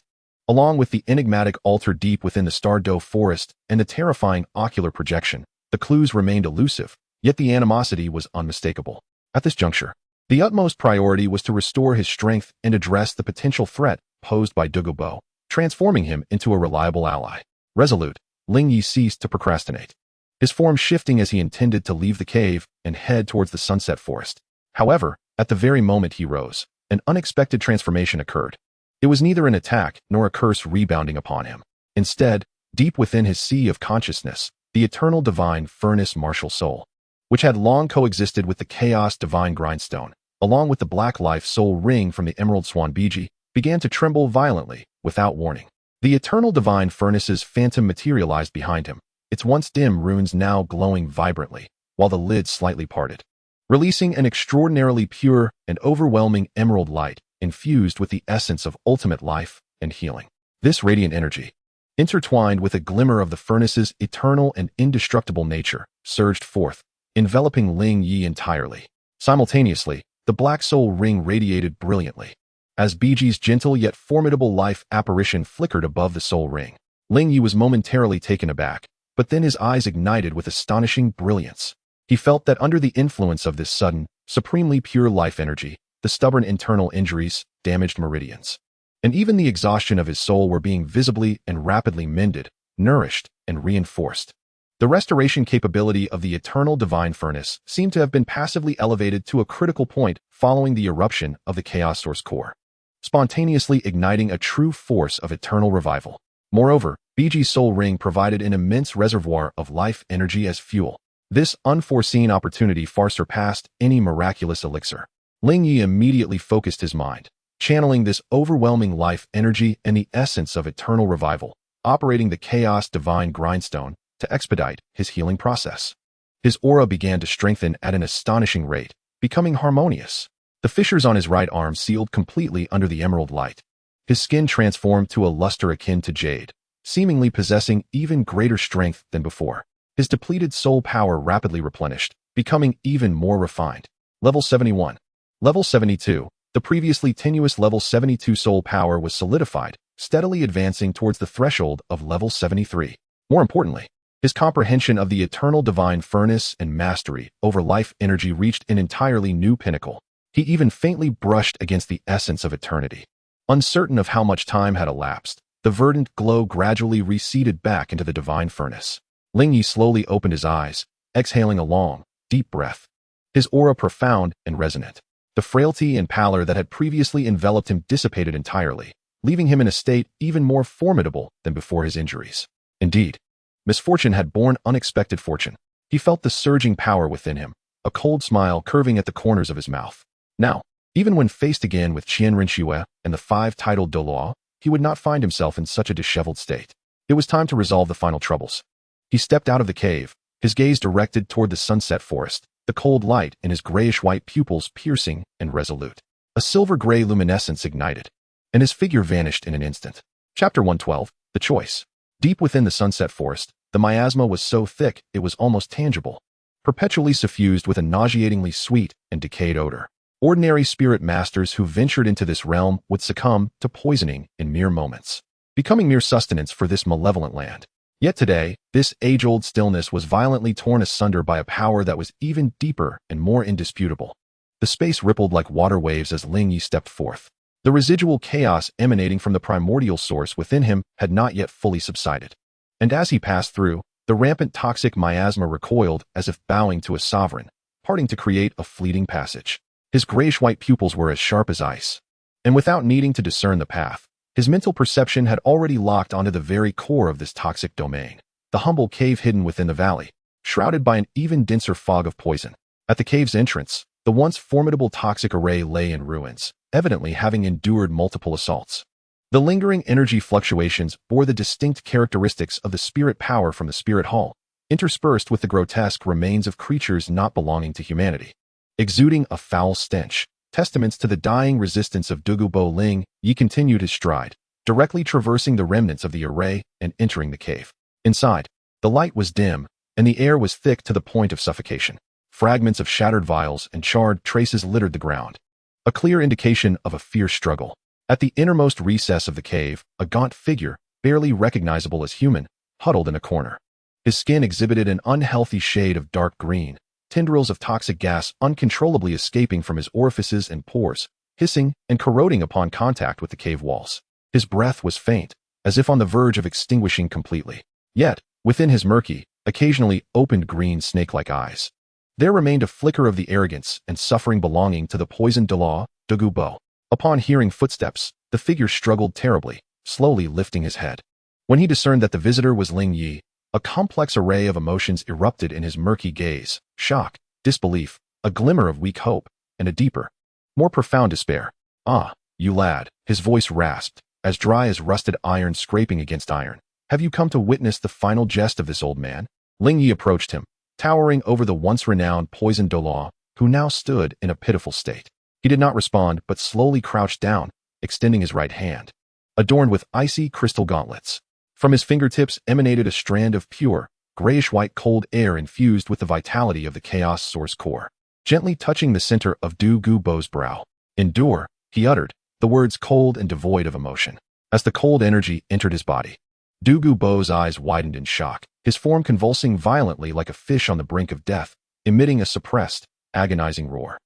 S1: along with the enigmatic altar deep within the Stardoe forest and the terrifying ocular projection, the clues remained elusive, yet the animosity was unmistakable. At this juncture, the utmost priority was to restore his strength and address the potential threat posed by Douluo, transforming him into a reliable ally. Resolute, Ling Ye ceased to procrastinate, his form shifting as he intended to leave the cave and head towards the sunset forest. However, at the very moment he rose, an unexpected transformation occurred. It was neither an attack nor a curse rebounding upon him. Instead, deep within his sea of consciousness, the eternal divine furnace martial soul, which had long coexisted with the chaos divine grindstone, along with the black life soul ring from the emerald swan Biji, began to tremble violently, without warning. The eternal divine furnace's phantom materialized behind him, its once dim runes now glowing vibrantly, while the lid slightly parted, releasing an extraordinarily pure and overwhelming emerald light, infused with the essence of ultimate life and healing. This radiant energy, intertwined with a glimmer of the furnace's eternal and indestructible nature, surged forth, enveloping Ling Ye entirely. Simultaneously, the black soul ring radiated brilliantly. As Biji's gentle yet formidable life apparition flickered above the soul ring, Ling Ye was momentarily taken aback, but then his eyes ignited with astonishing brilliance. He felt that under the influence of this sudden, supremely pure life energy, the stubborn internal injuries, damaged meridians, and even the exhaustion of his soul were being visibly and rapidly mended, nourished, and reinforced. The restoration capability of the eternal divine furnace seemed to have been passively elevated to a critical point following the eruption of the chaos source core, spontaneously igniting a true force of eternal revival. Moreover, Biji's soul ring provided an immense reservoir of life energy as fuel. This unforeseen opportunity far surpassed any miraculous elixir. Ling Ye immediately focused his mind, channeling this overwhelming life energy and the essence of eternal revival, operating the chaos divine grindstone to expedite his healing process. His aura began to strengthen at an astonishing rate, becoming harmonious. The fissures on his right arm sealed completely under the emerald light. His skin transformed to a luster akin to jade, seemingly possessing even greater strength than before. His depleted soul power rapidly replenished, becoming even more refined. Level 71. Level 72. The previously tenuous level 72 soul power was solidified, steadily advancing towards the threshold of level 73. More importantly, his comprehension of the eternal divine furnace and mastery over life energy reached an entirely new pinnacle. He even faintly brushed against the essence of eternity. Uncertain of how much time had elapsed, the verdant glow gradually receded back into the divine furnace. Ling Ye slowly opened his eyes, exhaling a long, deep breath. His aura profound and resonant. The frailty and pallor that had previously enveloped him dissipated entirely, leaving him in a state even more formidable than before his injuries. Indeed, misfortune had borne unexpected fortune. He felt the surging power within him, a cold smile curving at the corners of his mouth. Now, even when faced again with Qian Renxue and the five-titled Douluo, he would not find himself in such a disheveled state. It was time to resolve the final troubles. He stepped out of the cave, his gaze directed toward the sunset forest, the cold light in his grayish-white pupils piercing and resolute. A silver-gray luminescence ignited, and his figure vanished in an instant. Chapter 112, The Choice. Deep within the sunset forest, the miasma was so thick it was almost tangible, perpetually suffused with a nauseatingly sweet and decayed odor. Ordinary spirit masters who ventured into this realm would succumb to poisoning in mere moments, becoming mere sustenance for this malevolent land. Yet today, this age-old stillness was violently torn asunder by a power that was even deeper and more indisputable. The space rippled like water waves as Ling Ye stepped forth. The residual chaos emanating from the primordial source within him had not yet fully subsided. And as he passed through, the rampant toxic miasma recoiled as if bowing to a sovereign, parting to create a fleeting passage. His grayish-white pupils were as sharp as ice. And without needing to discern the path, his mental perception had already locked onto the very core of this toxic domain, the humble cave hidden within the valley, shrouded by an even denser fog of poison. At the cave's entrance, the once formidable toxic array lay in ruins, evidently having endured multiple assaults. The lingering energy fluctuations bore the distinct characteristics of the spirit power from the spirit hall, interspersed with the grotesque remains of creatures not belonging to humanity. Exuding a foul stench, testaments to the dying resistance of Douluo, Ling Ye continued his stride, directly traversing the remnants of the array and entering the cave. Inside, the light was dim, and the air was thick to the point of suffocation. Fragments of shattered vials and charred traces littered the ground, a clear indication of a fierce struggle. At the innermost recess of the cave, a gaunt figure, barely recognizable as human, huddled in a corner. His skin exhibited an unhealthy shade of dark green, tendrils of toxic gas uncontrollably escaping from his orifices and pores, hissing and corroding upon contact with the cave walls. His breath was faint, as if on the verge of extinguishing completely. Yet, within his murky, occasionally opened green snake-like eyes, there remained a flicker of the arrogance and suffering belonging to the poisoned Douluo. Upon hearing footsteps, the figure struggled terribly, slowly lifting his head. When he discerned that the visitor was Ling Ye, a complex array of emotions erupted in his murky gaze: shock, disbelief, a glimmer of weak hope, and a deeper, more profound despair. "Ah, you lad," his voice rasped, as dry as rusted iron scraping against iron. "Have you come to witness the final jest of this old man?" Ling Ye approached him, towering over the once renowned poisoned Douluo, who now stood in a pitiful state. He did not respond, but slowly crouched down, extending his right hand, adorned with icy crystal gauntlets. From his fingertips emanated a strand of pure, grayish-white cold air infused with the vitality of the chaos source core, gently touching the center of Douluo's brow. "Endure," he uttered, the words cold and devoid of emotion. As the cold energy entered his body, Douluo's eyes widened in shock, his form convulsing violently like a fish on the brink of death, emitting a suppressed, agonizing roar.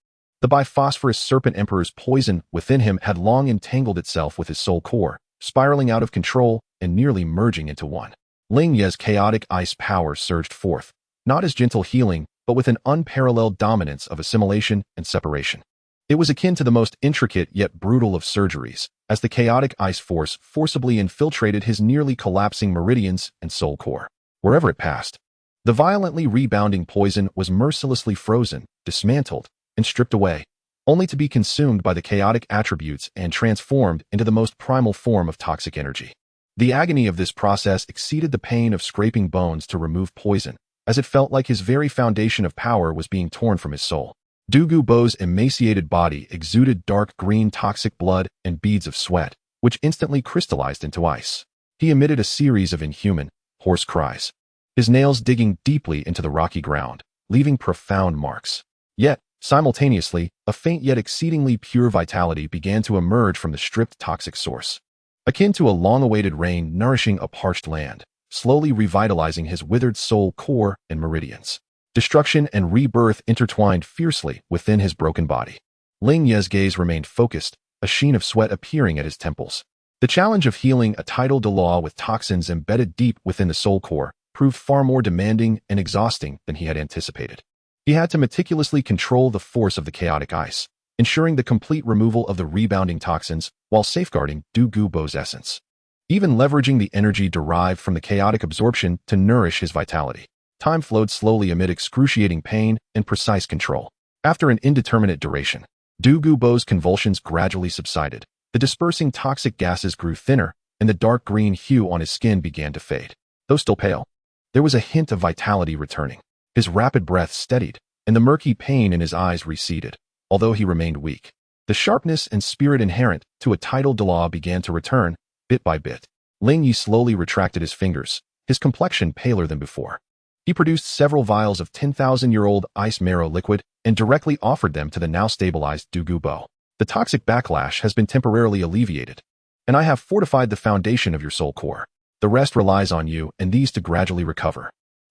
S1: The biphosphorus serpent emperor's poison within him had long entangled itself with his soul core, spiraling out of control and nearly merging into one. Ling Ye's chaotic ice power surged forth, not as gentle healing, but with an unparalleled dominance of assimilation and separation. It was akin to the most intricate yet brutal of surgeries, as the chaotic ice force forcibly infiltrated his nearly collapsing meridians and soul core. Wherever it passed, the violently rebounding poison was mercilessly frozen, dismantled, and stripped away, only to be consumed by the chaotic attributes and transformed into the most primal form of toxic energy. The agony of this process exceeded the pain of scraping bones to remove poison, as it felt like his very foundation of power was being torn from his soul. Douluo's emaciated body exuded dark green toxic blood and beads of sweat, which instantly crystallized into ice. He emitted a series of inhuman, hoarse cries, his nails digging deeply into the rocky ground, leaving profound marks. Yet, simultaneously, a faint yet exceedingly pure vitality began to emerge from the stripped toxic source, akin to a long-awaited rain nourishing a parched land, slowly revitalizing his withered soul core and meridians. Destruction and rebirth intertwined fiercely within his broken body. Ling Ye's gaze remained focused, a sheen of sweat appearing at his temples. The challenge of healing a tidal Douluo with toxins embedded deep within the soul core proved far more demanding and exhausting than he had anticipated. He had to meticulously control the force of the chaotic ice, ensuring the complete removal of the rebounding toxins while safeguarding Douluo's essence. Even leveraging the energy derived from the chaotic absorption to nourish his vitality. Time flowed slowly amid excruciating pain and precise control. After an indeterminate duration, Douluo's convulsions gradually subsided. The dispersing toxic gases grew thinner, and the dark green hue on his skin began to fade. Though still pale, there was a hint of vitality returning. His rapid breath steadied, and the murky pain in his eyes receded, although he remained weak. The sharpness and spirit inherent to a tidal Douluo began to return, bit by bit. Ling Ye slowly retracted his fingers, his complexion paler than before. He produced several vials of 10,000-year-old ice marrow liquid and directly offered them to the now stabilized Douluo. The toxic backlash has been temporarily alleviated, and I have fortified the foundation of your soul core. The rest relies on you and these to gradually recover.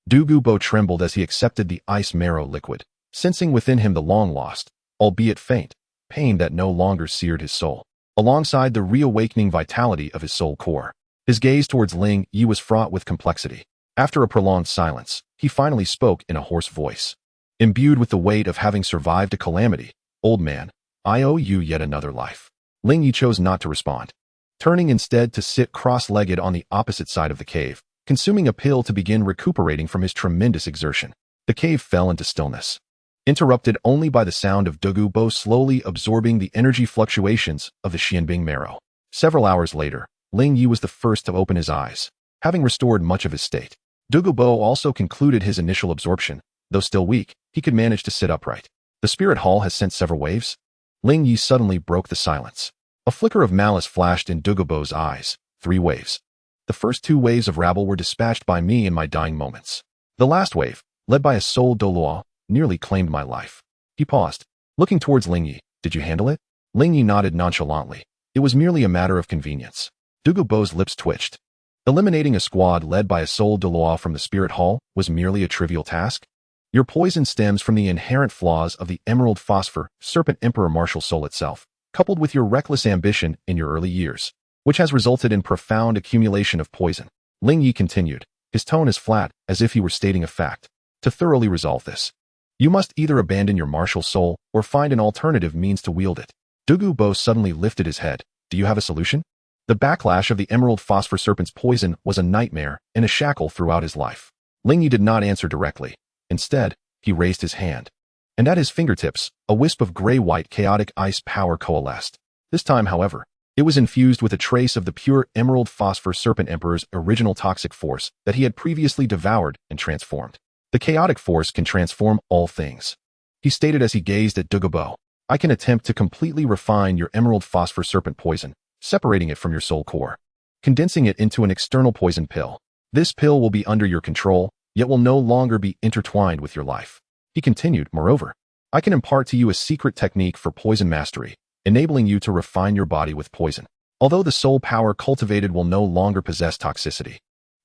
S1: Douluo trembled as he accepted the ice marrow liquid, sensing within him the long-lost, albeit faint, pain that no longer seared his soul, alongside the reawakening vitality of his soul core. His gaze towards Ling Ye was fraught with complexity. After a prolonged silence, he finally spoke in a hoarse voice. Imbued with the weight of having survived a calamity, old man, I owe you yet another life. Ling Ye chose not to respond, turning instead to sit cross-legged on the opposite side of the cave, consuming a pill to begin recuperating from his tremendous exertion. The cave fell into stillness, interrupted only by the sound of Douluo slowly absorbing the energy fluctuations of the Qianbing marrow. Several hours later, Ling Ye was the first to open his eyes, having restored much of his state. Douluo also concluded his initial absorption. Though still weak, he could manage to sit upright. The spirit hall has sent several waves? Ling Ye suddenly broke the silence. A flicker of malice flashed in Douluo's eyes. 3 waves. The first 2 waves of rabble were dispatched by me in my dying moments. The last wave, led by a soul Douluo, nearly claimed my life. He paused, looking towards Ling Ye. Did you handle it? Ling Ye nodded nonchalantly. It was merely a matter of convenience. Douluo's lips twitched. Eliminating a squad led by a soul Douluo from the spirit hall was merely a trivial task? Your poison stems from the inherent flaws of the Emerald Phosphor Serpent Emperor martial soul itself, coupled with your reckless ambition in your early years, which has resulted in profound accumulation of poison. Ling Ye continued, his tone as flat as if he were stating a fact. To thoroughly resolve this, you must either abandon your martial soul or find an alternative means to wield it. Douluo suddenly lifted his head. Do you have a solution? The backlash of the Emerald Phosphor Serpent's poison was a nightmare and a shackle throughout his life. Ling Ye did not answer directly. Instead, he raised his hand, and at his fingertips, a wisp of gray-white chaotic ice power coalesced. This time, however, it was infused with a trace of the pure Emerald Phosphor Serpent Emperor's original toxic force that he had previously devoured and transformed. The chaotic force can transform all things, he stated as he gazed at Douluo. I can attempt to completely refine your Emerald Phosphor Serpent poison, separating it from your soul core, condensing it into an external poison pill. This pill will be under your control, yet will no longer be intertwined with your life. He continued, moreover, I can impart to you a secret technique for poison mastery, enabling you to refine your body with poison. Although the soul power cultivated will no longer possess toxicity,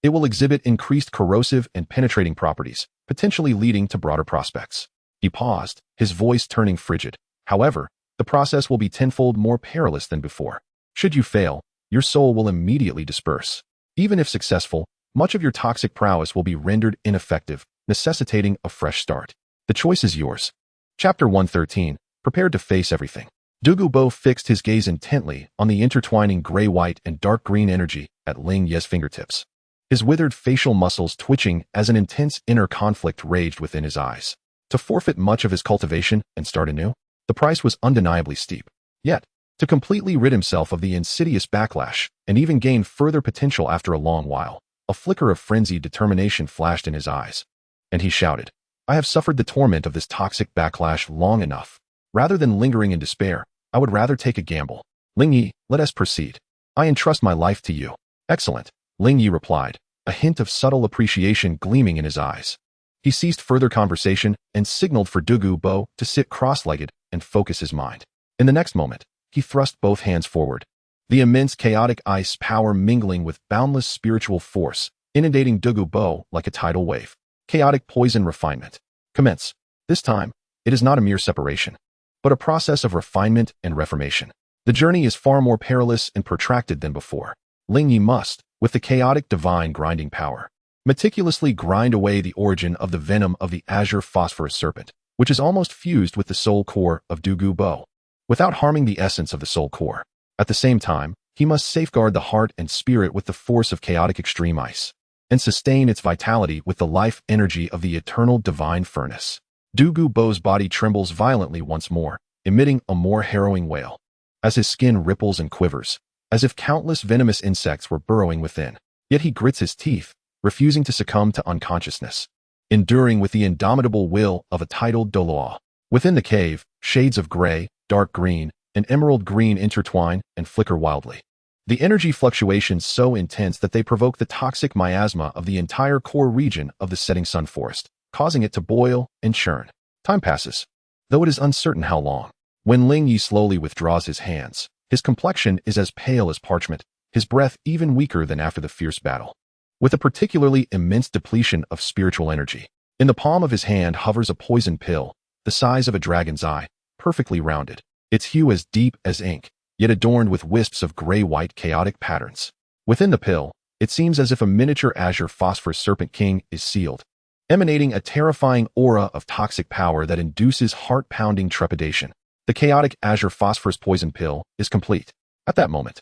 S1: it will exhibit increased corrosive and penetrating properties, potentially leading to broader prospects. He paused, his voice turning frigid. However, the process will be tenfold more perilous than before. Should you fail, your soul will immediately disperse. Even if successful, much of your toxic prowess will be rendered ineffective, necessitating a fresh start. The choice is yours. Chapter 113, Prepared to Face Everything. Douluo fixed his gaze intently on the intertwining gray-white and dark green energy at Ling Ye's fingertips, his withered facial muscles twitching as an intense inner conflict raged within his eyes. To forfeit much of his cultivation and start anew? The price was undeniably steep. Yet, to completely rid himself of the insidious backlash and even gain further potential after a long while, a flicker of frenzied determination flashed in his eyes, and he shouted, I have suffered the torment of this toxic backlash long enough. Rather than lingering in despair, I would rather take a gamble. Ling Ye, let us proceed. I entrust my life to you. Excellent. Ling Ye replied, a hint of subtle appreciation gleaming in his eyes. He ceased further conversation and signaled for Douluo to sit cross-legged and focus his mind. In the next moment, he thrust both hands forward. The immense chaotic ice power mingling with boundless spiritual force, inundating Douluo like a tidal wave. Chaotic poison refinement. Commence. This time, it is not a mere separation, but a process of refinement and reformation. The journey is far more perilous and protracted than before. Ling Ye must, with the chaotic divine grinding power, meticulously grind away the origin of the venom of the azure phosphorus serpent, which is almost fused with the soul core of Douluo, without harming the essence of the soul core. At the same time, he must safeguard the heart and spirit with the force of chaotic extreme ice, and sustain its vitality with the life energy of the eternal divine furnace. Douluo's body trembles violently once more, emitting a more harrowing wail, as his skin ripples and quivers, as if countless venomous insects were burrowing within. Yet he grits his teeth, refusing to succumb to unconsciousness, enduring with the indomitable will of a titled Douluo. Within the cave, shades of gray, dark green, and emerald green intertwine and flicker wildly. The energy fluctuations so intense that they provoke the toxic miasma of the entire core region of the setting sun forest, causing it to boil and churn. Time passes, though it is uncertain how long. When Ling Ye slowly withdraws his hands, his complexion is as pale as parchment, his breath even weaker than after the fierce battle. With a particularly immense depletion of spiritual energy, in the palm of his hand hovers a poison pill, the size of a dragon's eye, perfectly rounded, its hue as deep as ink, yet adorned with wisps of gray-white chaotic patterns. Within the pill, it seems as if a miniature azure phosphorus serpent king is sealed, emanating a terrifying aura of toxic power that induces heart-pounding trepidation. The chaotic azure phosphorus poison pill is complete. At that moment,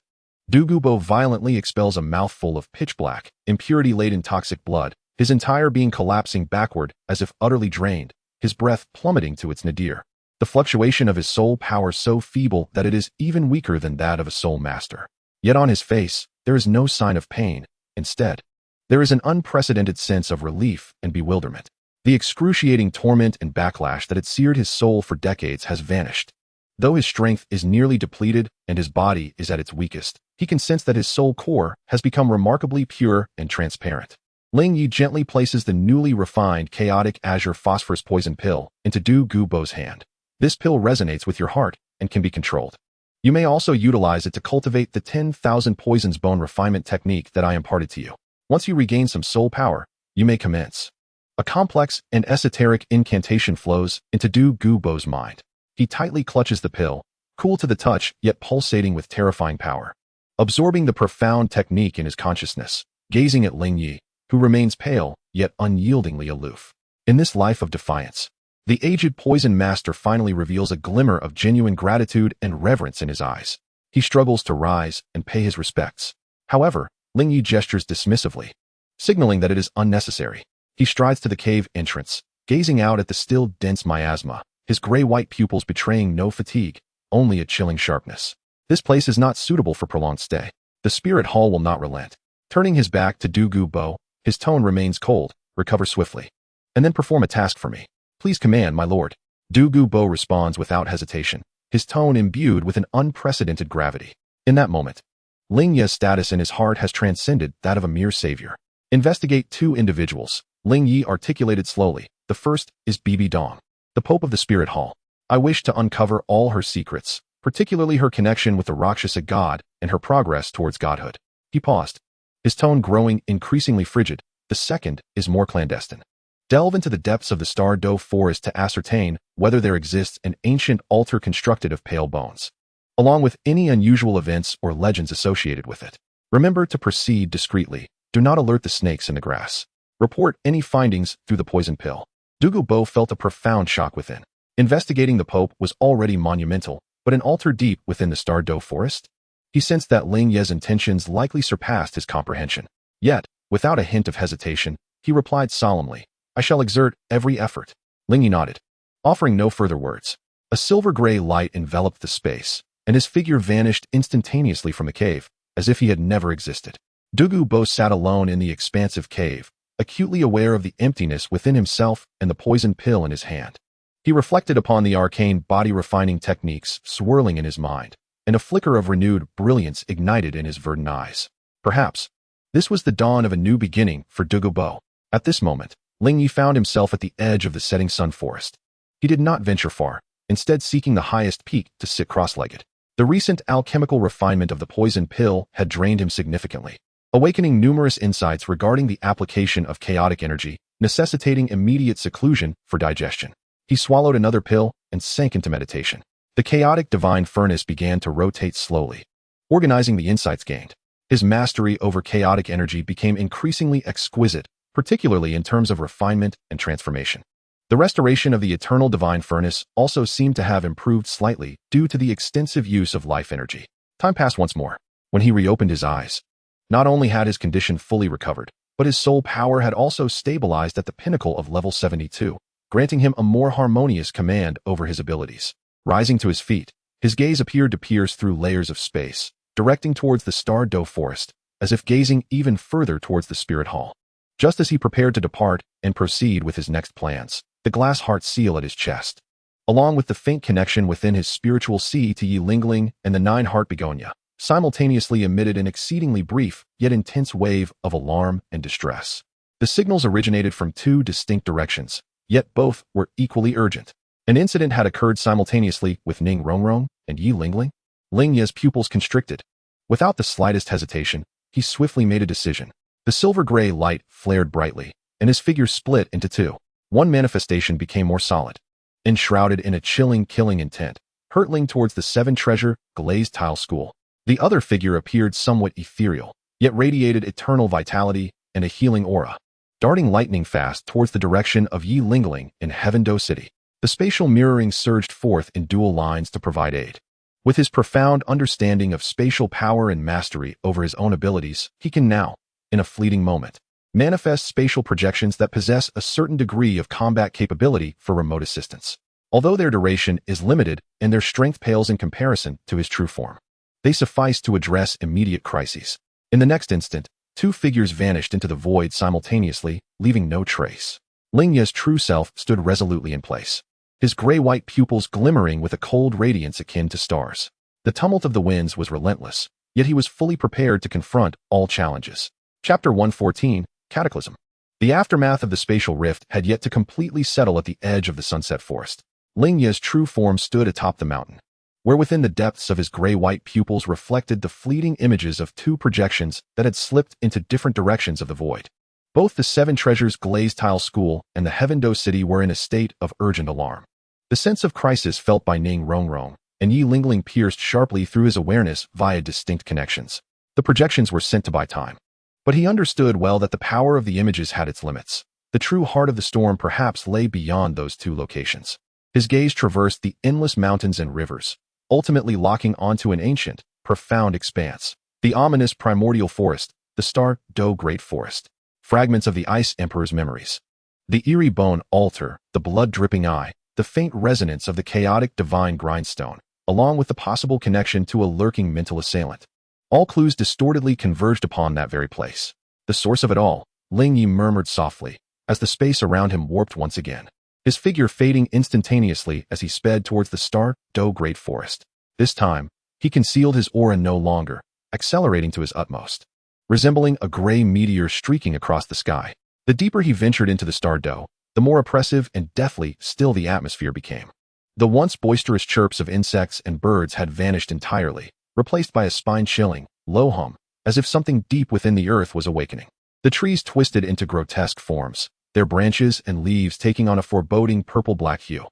S1: Douluo violently expels a mouthful of pitch-black, impurity-laden toxic blood, his entire being collapsing backward as if utterly drained, his breath plummeting to its nadir. The fluctuation of his soul power so feeble that it is even weaker than that of a soul master. Yet on his face, there is no sign of pain. Instead, there is an unprecedented sense of relief and bewilderment. The excruciating torment and backlash that had seared his soul for decades has vanished. Though his strength is nearly depleted and his body is at its weakest, he can sense that his soul core has become remarkably pure and transparent. Ling Ye gently places the newly refined chaotic azure phosphorus poison pill into Douluo's hand. This pill resonates with your heart and can be controlled. You may also utilize it to cultivate the 10,000 poisons bone refinement technique that I imparted to you. Once you regain some soul power, you may commence. A complex and esoteric incantation flows into Douluo's mind. He tightly clutches the pill, cool to the touch yet pulsating with terrifying power, absorbing the profound technique in his consciousness, gazing at Ling Ye, who remains pale yet unyieldingly aloof. In this life of defiance, the aged poison master finally reveals a glimmer of genuine gratitude and reverence in his eyes. He struggles to rise and pay his respects. However, Ling Ye gestures dismissively, signaling that it is unnecessary. He strides to the cave entrance, gazing out at the still dense miasma, his gray-white pupils betraying no fatigue, only a chilling sharpness. This place is not suitable for prolonged stay. The spirit hall will not relent. Turning his back to Douluo, his tone remains cold. Recover swiftly, and then perform a task for me. Please command, my lord. Douluo responds without hesitation, his tone imbued with an unprecedented gravity. In that moment, Ling Ye's status in his heart has transcended that of a mere savior. Investigate 2 individuals, Ling Ye articulated slowly. The first is Bibi Dong, the Pope of the Spirit Hall. I wish to uncover all her secrets, particularly her connection with the Rakshasa god and her progress towards godhood. He paused, his tone growing increasingly frigid. The second is more clandestine. Delve into the depths of the Douluo forest to ascertain whether there exists an ancient altar constructed of pale bones, along with any unusual events or legends associated with it. Remember to proceed discreetly. Do not alert the snakes in the grass. Report any findings through the poison pill. Douluo felt a profound shock within. Investigating the Pope was already monumental, but an altar deep within the Douluo forest? He sensed that Ling Ye's intentions likely surpassed his comprehension. Yet, without a hint of hesitation, he replied solemnly, I shall exert every effort. Ling Ye nodded, offering no further words. A silver-gray light enveloped the space, and his figure vanished instantaneously from the cave, as if he had never existed. Douluo sat alone in the expansive cave, acutely aware of the emptiness within himself and the poison pill in his hand. He reflected upon the arcane body-refining techniques swirling in his mind, and a flicker of renewed brilliance ignited in his verdant eyes. Perhaps, This was the dawn of a new beginning for Douluo. At this moment, Ling Ye found himself at the edge of the setting sun forest. He did not venture far, instead seeking the highest peak to sit cross-legged. The recent alchemical refinement of the poison pill had drained him significantly, awakening numerous insights regarding the application of chaotic energy, necessitating immediate seclusion for digestion. He swallowed another pill and sank into meditation. The chaotic divine furnace began to rotate slowly, organizing the insights gained. His mastery over chaotic energy became increasingly exquisite, particularly in terms of refinement and transformation. The restoration of the eternal divine furnace also seemed to have improved slightly due to the extensive use of life energy. Time passed once more. When he reopened his eyes, not only had his condition fully recovered, but his soul power had also stabilized at the pinnacle of level 72, granting him a more harmonious command over his abilities. Rising to his feet, his gaze appeared to pierce through layers of space, directing towards the Douluo forest, as if gazing even further towards the spirit hall. Just as he prepared to depart and proceed with his next plans, the glass heart seal at his chest, along with the faint connection within his spiritual sea to Yi Lingling and the 9-heart begonia, simultaneously emitted an exceedingly brief yet intense wave of alarm and distress. The signals originated from two distinct directions, yet both were equally urgent. An incident had occurred simultaneously with Ning Renxue and Yi Lingling. Ling Ye's pupils constricted. Without the slightest hesitation, he swiftly made a decision. The silver-gray light flared brightly, and his figure split into two. One manifestation became more solid, enshrouded in a chilling, killing intent, hurtling towards the 7-treasure glazed tile school. The other figure appeared somewhat ethereal, yet radiated eternal vitality and a healing aura, darting lightning fast towards the direction of Yi Lingling in Heaven-Do City. The spatial mirroring surged forth in dual lines to provide aid. With his profound understanding of spatial power and mastery over his own abilities, he can now, in a fleeting moment, manifest spatial projections that possess a certain degree of combat capability for remote assistance. Although their duration is limited and their strength pales in comparison to his true form, they suffice to address immediate crises. In the next instant, two figures vanished into the void simultaneously, leaving no trace. Ling Ye's true self stood resolutely in place, his gray-white pupils glimmering with a cold radiance akin to stars. The tumult of the winds was relentless, yet he was fully prepared to confront all challenges. Chapter 114, Cataclysm. The aftermath of the spatial rift had yet to completely settle at the edge of the sunset forest. Ling Ye's true form stood atop the mountain, where within the depths of his gray-white pupils reflected the fleeting images of two projections that had slipped into different directions of the void. Both the 7 Treasures glazed tile school and the Heaven-Do City were in a state of urgent alarm. The sense of crisis felt by Ning Renxue and Yi Lingling pierced sharply through his awareness via distinct connections. The projections were sent to buy time. But he understood well that the power of the images had its limits. The true heart of the storm perhaps lay beyond those two locations. His gaze traversed the endless mountains and rivers, ultimately locking onto an ancient, profound expanse. The ominous primordial forest, the Douluo Great Forest. Fragments of the Ice Emperor's memories. The eerie bone altar, the blood-dripping eye, the faint resonance of the chaotic divine grindstone, along with the possible connection to a lurking mental assailant. All clues distortedly converged upon that very place. The source of it all, Ling Ye murmured softly, as the space around him warped once again, his figure fading instantaneously as he sped towards the Douluo Great Forest. This time, he concealed his aura no longer, accelerating to his utmost, resembling a gray meteor streaking across the sky. The deeper he ventured into the Douluo, the more oppressive and deathly still the atmosphere became. The once boisterous chirps of insects and birds had vanished entirely, replaced by a spine-chilling, low hum, as if something deep within the earth was awakening. The trees twisted into grotesque forms, their branches and leaves taking on a foreboding purple-black hue,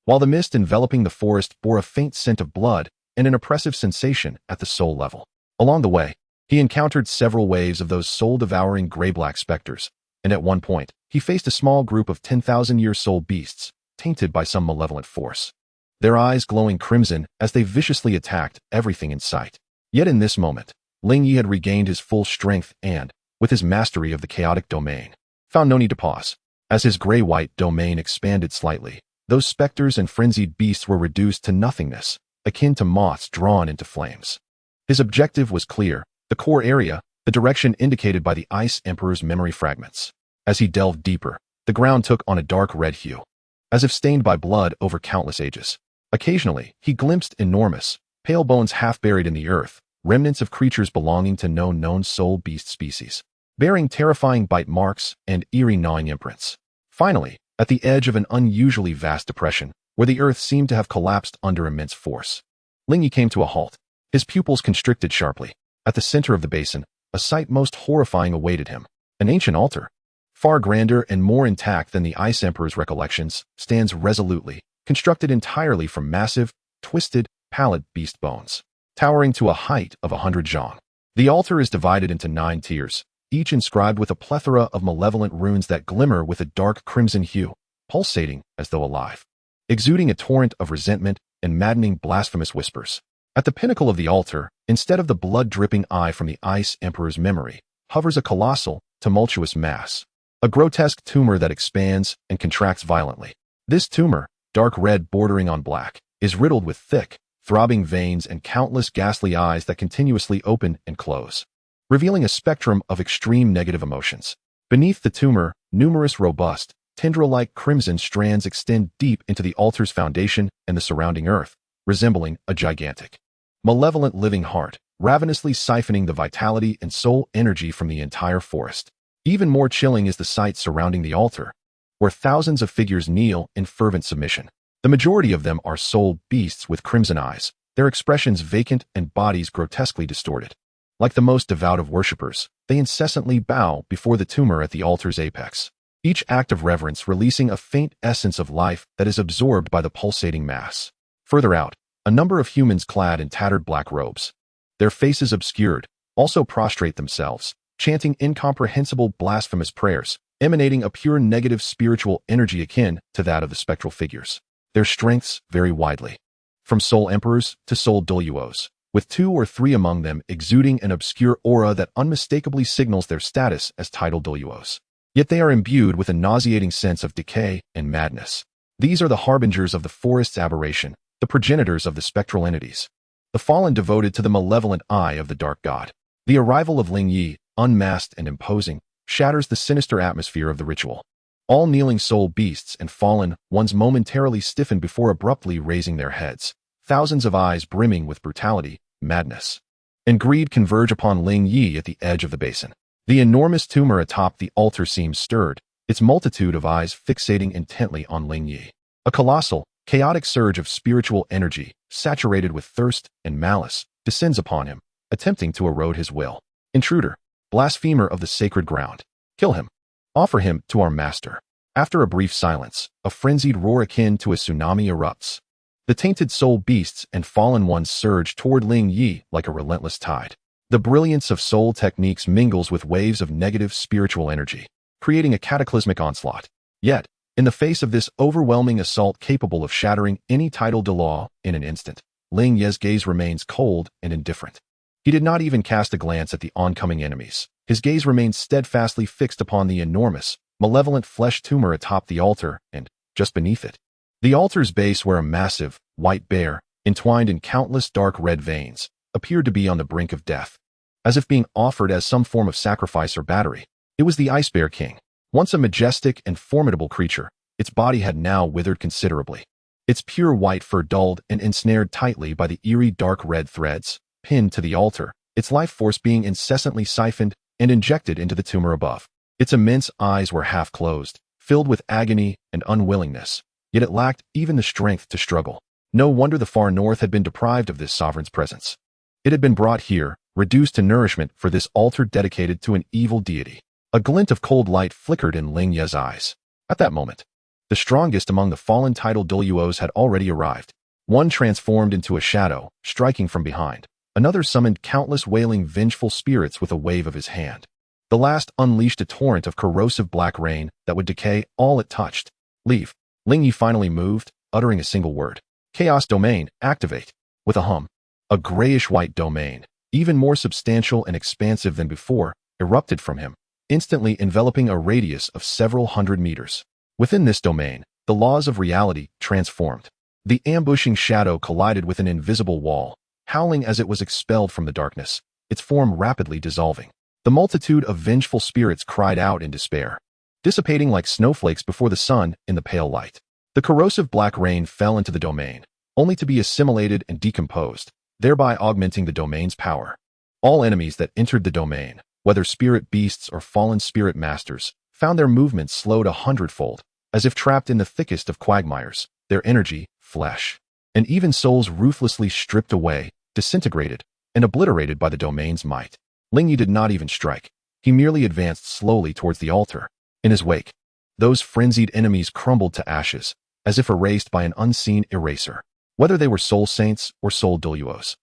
S1: while the mist enveloping the forest bore a faint scent of blood and an oppressive sensation at the soul level. Along the way, he encountered several waves of those soul-devouring gray-black specters, and at one point, he faced a small group of 10,000-year soul beasts, tainted by some malevolent force, their eyes glowing crimson as they viciously attacked everything in sight. Yet in this moment, Ling Ye had regained his full strength and, with his mastery of the chaotic domain, found no need to pause. As his gray-white domain expanded slightly, those specters and frenzied beasts were reduced to nothingness, akin to moths drawn into flames. His objective was clear, the core area, the direction indicated by the Ice Emperor's memory fragments. As he delved deeper, the ground took on a dark red hue, as if stained by blood over countless ages. Occasionally, he glimpsed enormous, pale bones half buried in the earth, remnants of creatures belonging to no known soul beast species. bearing terrifying bite marks and eerie gnawing imprints. Finally, at the edge of an unusually vast depression, where the earth seemed to have collapsed under immense force, Ling Ye came to a halt. His pupils constricted sharply. At the center of the basin, a sight most horrifying awaited him. An ancient altar, far grander and more intact than the Ice Emperor's recollections, stands resolutely, constructed entirely from massive, twisted, pallid beast bones, towering to a height of 100 zhang. The altar is divided into 9 tiers, each inscribed with a plethora of malevolent runes that glimmer with a dark crimson hue, pulsating as though alive, exuding a torrent of resentment and maddening blasphemous whispers. At the pinnacle of the altar, instead of the blood-dripping eye from the Ice Emperor's memory, hovers a colossal, tumultuous mass, a grotesque tumor that expands and contracts violently. This tumor, dark red bordering on black, is riddled with thick, throbbing veins and countless ghastly eyes that continuously open and close, revealing a spectrum of extreme negative emotions. Beneath the tumor, numerous robust, tendril-like crimson strands extend deep into the altar's foundation and the surrounding earth, resembling a gigantic, malevolent living heart, ravenously siphoning the vitality and soul energy from the entire forest. Even more chilling is the sight surrounding the altar, where thousands of figures kneel in fervent submission. The majority of them are soul beasts with crimson eyes, their expressions vacant and bodies grotesquely distorted. Like the most devout of worshippers, they incessantly bow before the tumor at the altar's apex, each act of reverence releasing a faint essence of life that is absorbed by the pulsating mass. Further out, a number of humans clad in tattered black robes, their faces obscured, also prostrate themselves, chanting incomprehensible blasphemous prayers, emanating a pure negative spiritual energy akin to that of the spectral figures. Their strengths vary widely, from soul emperors to soul Douluos, with 2 or 3 among them exuding an obscure aura that unmistakably signals their status as titled Douluos. Yet they are imbued with a nauseating sense of decay and madness. These are the harbingers of the forest's aberration, the progenitors of the spectral entities, the fallen devoted to the malevolent eye of the dark god. The arrival of Ling Ye, unmasked and imposing, shatters the sinister atmosphere of the ritual. All kneeling soul beasts and fallen ones momentarily stiffen before abruptly raising their heads, thousands of eyes brimming with brutality, madness, and greed converge upon Ling Ye at the edge of the basin. The enormous tumor atop the altar seems stirred, its multitude of eyes fixating intently on Ling Ye. A colossal, chaotic surge of spiritual energy, saturated with thirst and malice, descends upon him, attempting to erode his will. Intruder, blasphemer of the sacred ground, kill him. Offer him to our master. After a brief silence, a frenzied roar akin to a tsunami erupts. The tainted soul beasts and fallen ones surge toward Ling Ye like a relentless tide. The brilliance of soul techniques mingles with waves of negative spiritual energy, creating a cataclysmic onslaught. Yet, in the face of this overwhelming assault capable of shattering any title de law in an instant, Ling Ye's gaze remains cold and indifferent. He did not even cast a glance at the oncoming enemies. His gaze remained steadfastly fixed upon the enormous, malevolent flesh tumor atop the altar and, just beneath it, the altar's base where a massive, white bear, entwined in countless dark red veins, appeared to be on the brink of death. As if being offered as some form of sacrifice or battery, it was the Ice Bear King. Once a majestic and formidable creature, its body had now withered considerably. Its pure white fur dulled and ensnared tightly by the eerie dark red threads, pinned to the altar, its life force being incessantly siphoned and injected into the tumor above. Its immense eyes were half closed, filled with agony and unwillingness, yet it lacked even the strength to struggle. No wonder the far north had been deprived of this sovereign's presence. It had been brought here, reduced to nourishment for this altar dedicated to an evil deity. A glint of cold light flickered in Ling Ye's eyes. At that moment, the strongest among the fallen titled Douluos had already arrived. One transformed into a shadow, striking from behind. Another summoned countless wailing vengeful spirits with a wave of his hand. The last unleashed a torrent of corrosive black rain that would decay all it touched. Leave. Ling Ye finally moved, uttering a single word. Chaos Domain, activate. With a hum, a grayish-white domain, even more substantial and expansive than before, erupted from him, instantly enveloping a radius of several hundred meters. Within this domain, the laws of reality transformed. The ambushing shadow collided with an invisible wall, howling as it was expelled from the darkness, its form rapidly dissolving. The multitude of vengeful spirits cried out in despair, dissipating like snowflakes before the sun in the pale light. The corrosive black rain fell into the domain, only to be assimilated and decomposed, thereby augmenting the domain's power. All enemies that entered the domain, whether spirit beasts or fallen spirit masters, found their movements slowed 100-fold, as if trapped in the thickest of quagmires, their energy, flesh, and even souls ruthlessly stripped away, disintegrated, and obliterated by the domain's might. Ling Ye did not even strike. He merely advanced slowly towards the altar. In his wake, those frenzied enemies crumbled to ashes, as if erased by an unseen eraser. Whether they were soul saints or soul Douluos,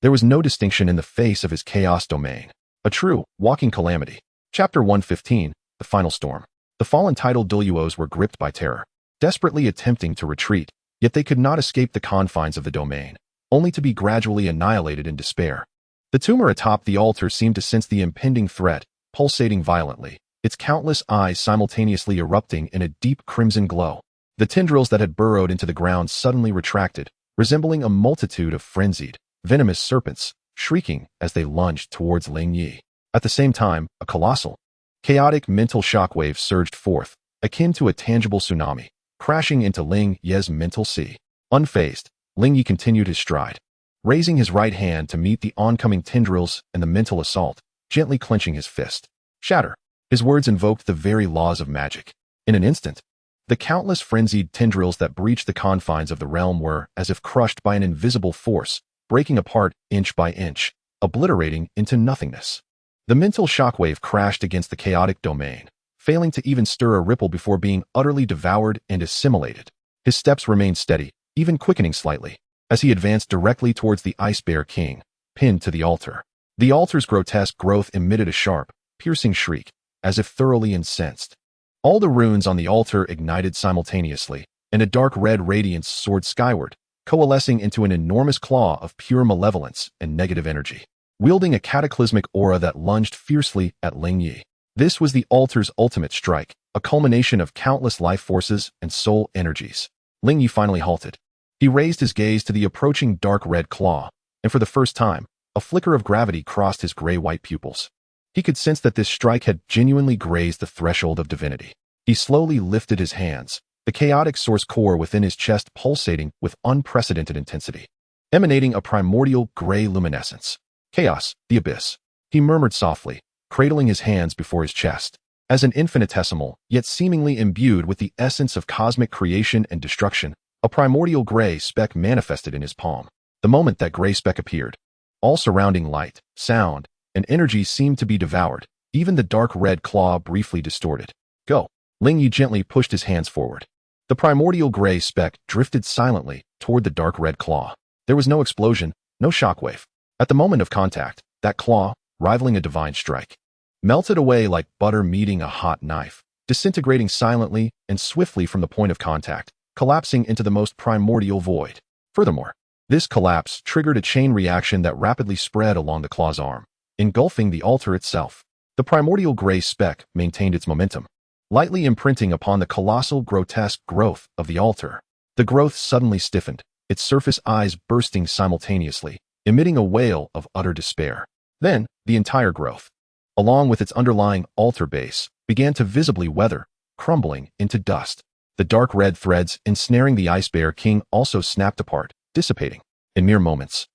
S1: there was no distinction in the face of his chaos domain. A true, walking calamity. Chapter 115, The Final Storm. The fallen titled Douluos were gripped by terror, desperately attempting to retreat, yet they could not escape the confines of the domain, only to be gradually annihilated in despair. The tumor atop the altar seemed to sense the impending threat, pulsating violently, its countless eyes simultaneously erupting in a deep crimson glow. The tendrils that had burrowed into the ground suddenly retracted, resembling a multitude of frenzied, venomous serpents, shrieking as they lunged towards Ling Ye. At the same time, a colossal, chaotic mental shockwave surged forth, akin to a tangible tsunami, crashing into Ling Ye's mental sea. Unfazed, Ling Ye continued his stride, raising his right hand to meet the oncoming tendrils and the mental assault, gently clenching his fist. Shatter. His words invoked the very laws of magic. In an instant, the countless frenzied tendrils that breached the confines of the realm were, as if crushed by an invisible force, breaking apart inch by inch, obliterating into nothingness. The mental shockwave crashed against the chaotic domain, failing to even stir a ripple before being utterly devoured and assimilated. His steps remained steady, even quickening slightly, as he advanced directly towards the Ice Bear King, pinned to the altar. The altar's grotesque growth emitted a sharp, piercing shriek, as if thoroughly incensed. All the runes on the altar ignited simultaneously, and a dark red radiance soared skyward, coalescing into an enormous claw of pure malevolence and negative energy, wielding a cataclysmic aura that lunged fiercely at Ling Ye. This was the altar's ultimate strike, a culmination of countless life forces and soul energies. Ling Ye finally halted. He raised his gaze to the approaching dark red claw, and for the first time, a flicker of gravity crossed his gray-white pupils. He could sense that this strike had genuinely grazed the threshold of divinity. He slowly lifted his hands, the chaotic source core within his chest pulsating with unprecedented intensity, emanating a primordial gray luminescence. Chaos, the abyss. He murmured softly, cradling his hands before his chest. As an infinitesimal, yet seemingly imbued with the essence of cosmic creation and destruction, a primordial gray speck manifested in his palm. The moment that gray speck appeared, all surrounding light, sound, and energy seemed to be devoured. Even the dark red claw briefly distorted. Go. Ling Ye gently pushed his hands forward. The primordial gray speck drifted silently toward the dark red claw. There was no explosion, no shockwave. At the moment of contact, that claw, rivaling a divine strike, melted away like butter meeting a hot knife, disintegrating silently and swiftly from the point of contact, collapsing into the most primordial void. Furthermore, this collapse triggered a chain reaction that rapidly spread along the claw's arm, engulfing the altar itself. The primordial gray speck maintained its momentum, lightly imprinting upon the colossal grotesque growth of the altar. The growth suddenly stiffened, its surface eyes bursting simultaneously, emitting a wail of utter despair. Then, the entire growth, along with its underlying altar base, began to visibly weather, crumbling into dust. The dark red threads ensnaring the Ice Bear King also snapped apart, dissipating. In mere moments,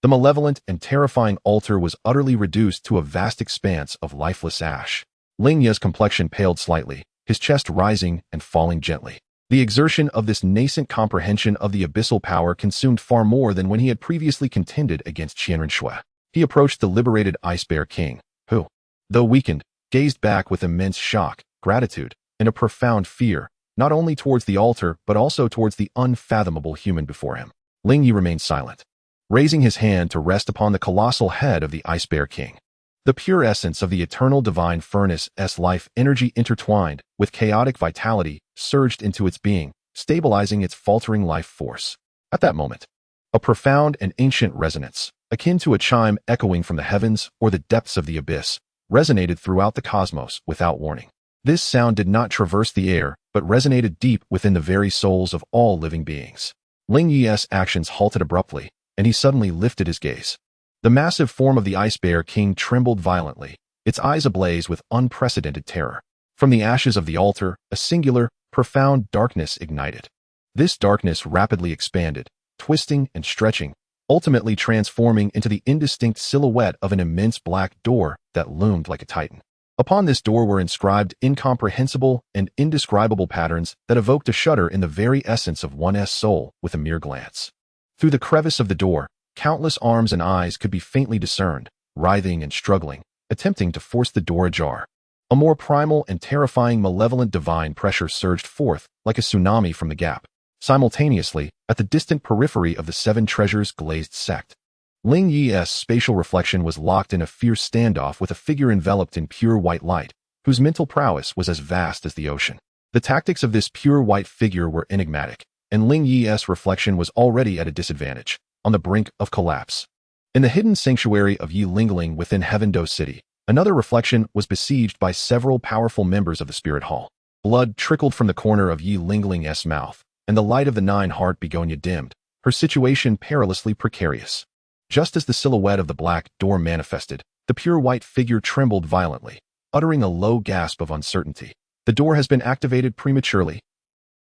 S1: the malevolent and terrifying altar was utterly reduced to a vast expanse of lifeless ash. Ling Ye's complexion paled slightly, his chest rising and falling gently. The exertion of this nascent comprehension of the abyssal power consumed far more than when he had previously contended against Qian Renxue. He approached the liberated Ice Bear King, who, though weakened, gazed back with immense shock, gratitude, and a profound fear, not only towards the altar but also towards the unfathomable human before him. Ling Ye remained silent, raising his hand to rest upon the colossal head of the Ice Bear King. The pure essence of the eternal divine furnace's life energy intertwined with chaotic vitality surged into its being, stabilizing its faltering life force. At that moment, a profound and ancient resonance, akin to a chime echoing from the heavens or the depths of the abyss, resonated throughout the cosmos without warning. This sound did not traverse the air, but resonated deep within the very souls of all living beings. Ling Ye's actions halted abruptly, and he suddenly lifted his gaze. The massive form of the Ice Bear King trembled violently, its eyes ablaze with unprecedented terror. From the ashes of the altar, a singular, profound darkness ignited. This darkness rapidly expanded, twisting and stretching, ultimately transforming into the indistinct silhouette of an immense black door that loomed like a titan. Upon this door were inscribed incomprehensible and indescribable patterns that evoked a shudder in the very essence of one's soul with a mere glance. Through the crevice of the door, countless arms and eyes could be faintly discerned, writhing and struggling, attempting to force the door ajar. A more primal and terrifying malevolent divine pressure surged forth like a tsunami from the gap. Simultaneously, at the distant periphery of the Seven Treasures glazed sect, Ling Ye's spatial reflection was locked in a fierce standoff with a figure enveloped in pure white light, whose mental prowess was as vast as the ocean. The tactics of this pure white figure were enigmatic, and Ling Ye's reflection was already at a disadvantage, on the brink of collapse. In the hidden sanctuary of Yi Lingling within Heaven-Do City, another reflection was besieged by several powerful members of the Spirit Hall. Blood trickled from the corner of Yi Lingling's mouth, and the light of the nine-heart begonia dimmed, her situation perilously precarious. Just as the silhouette of the black door manifested, the pure white figure trembled violently, uttering a low gasp of uncertainty. The door has been activated prematurely.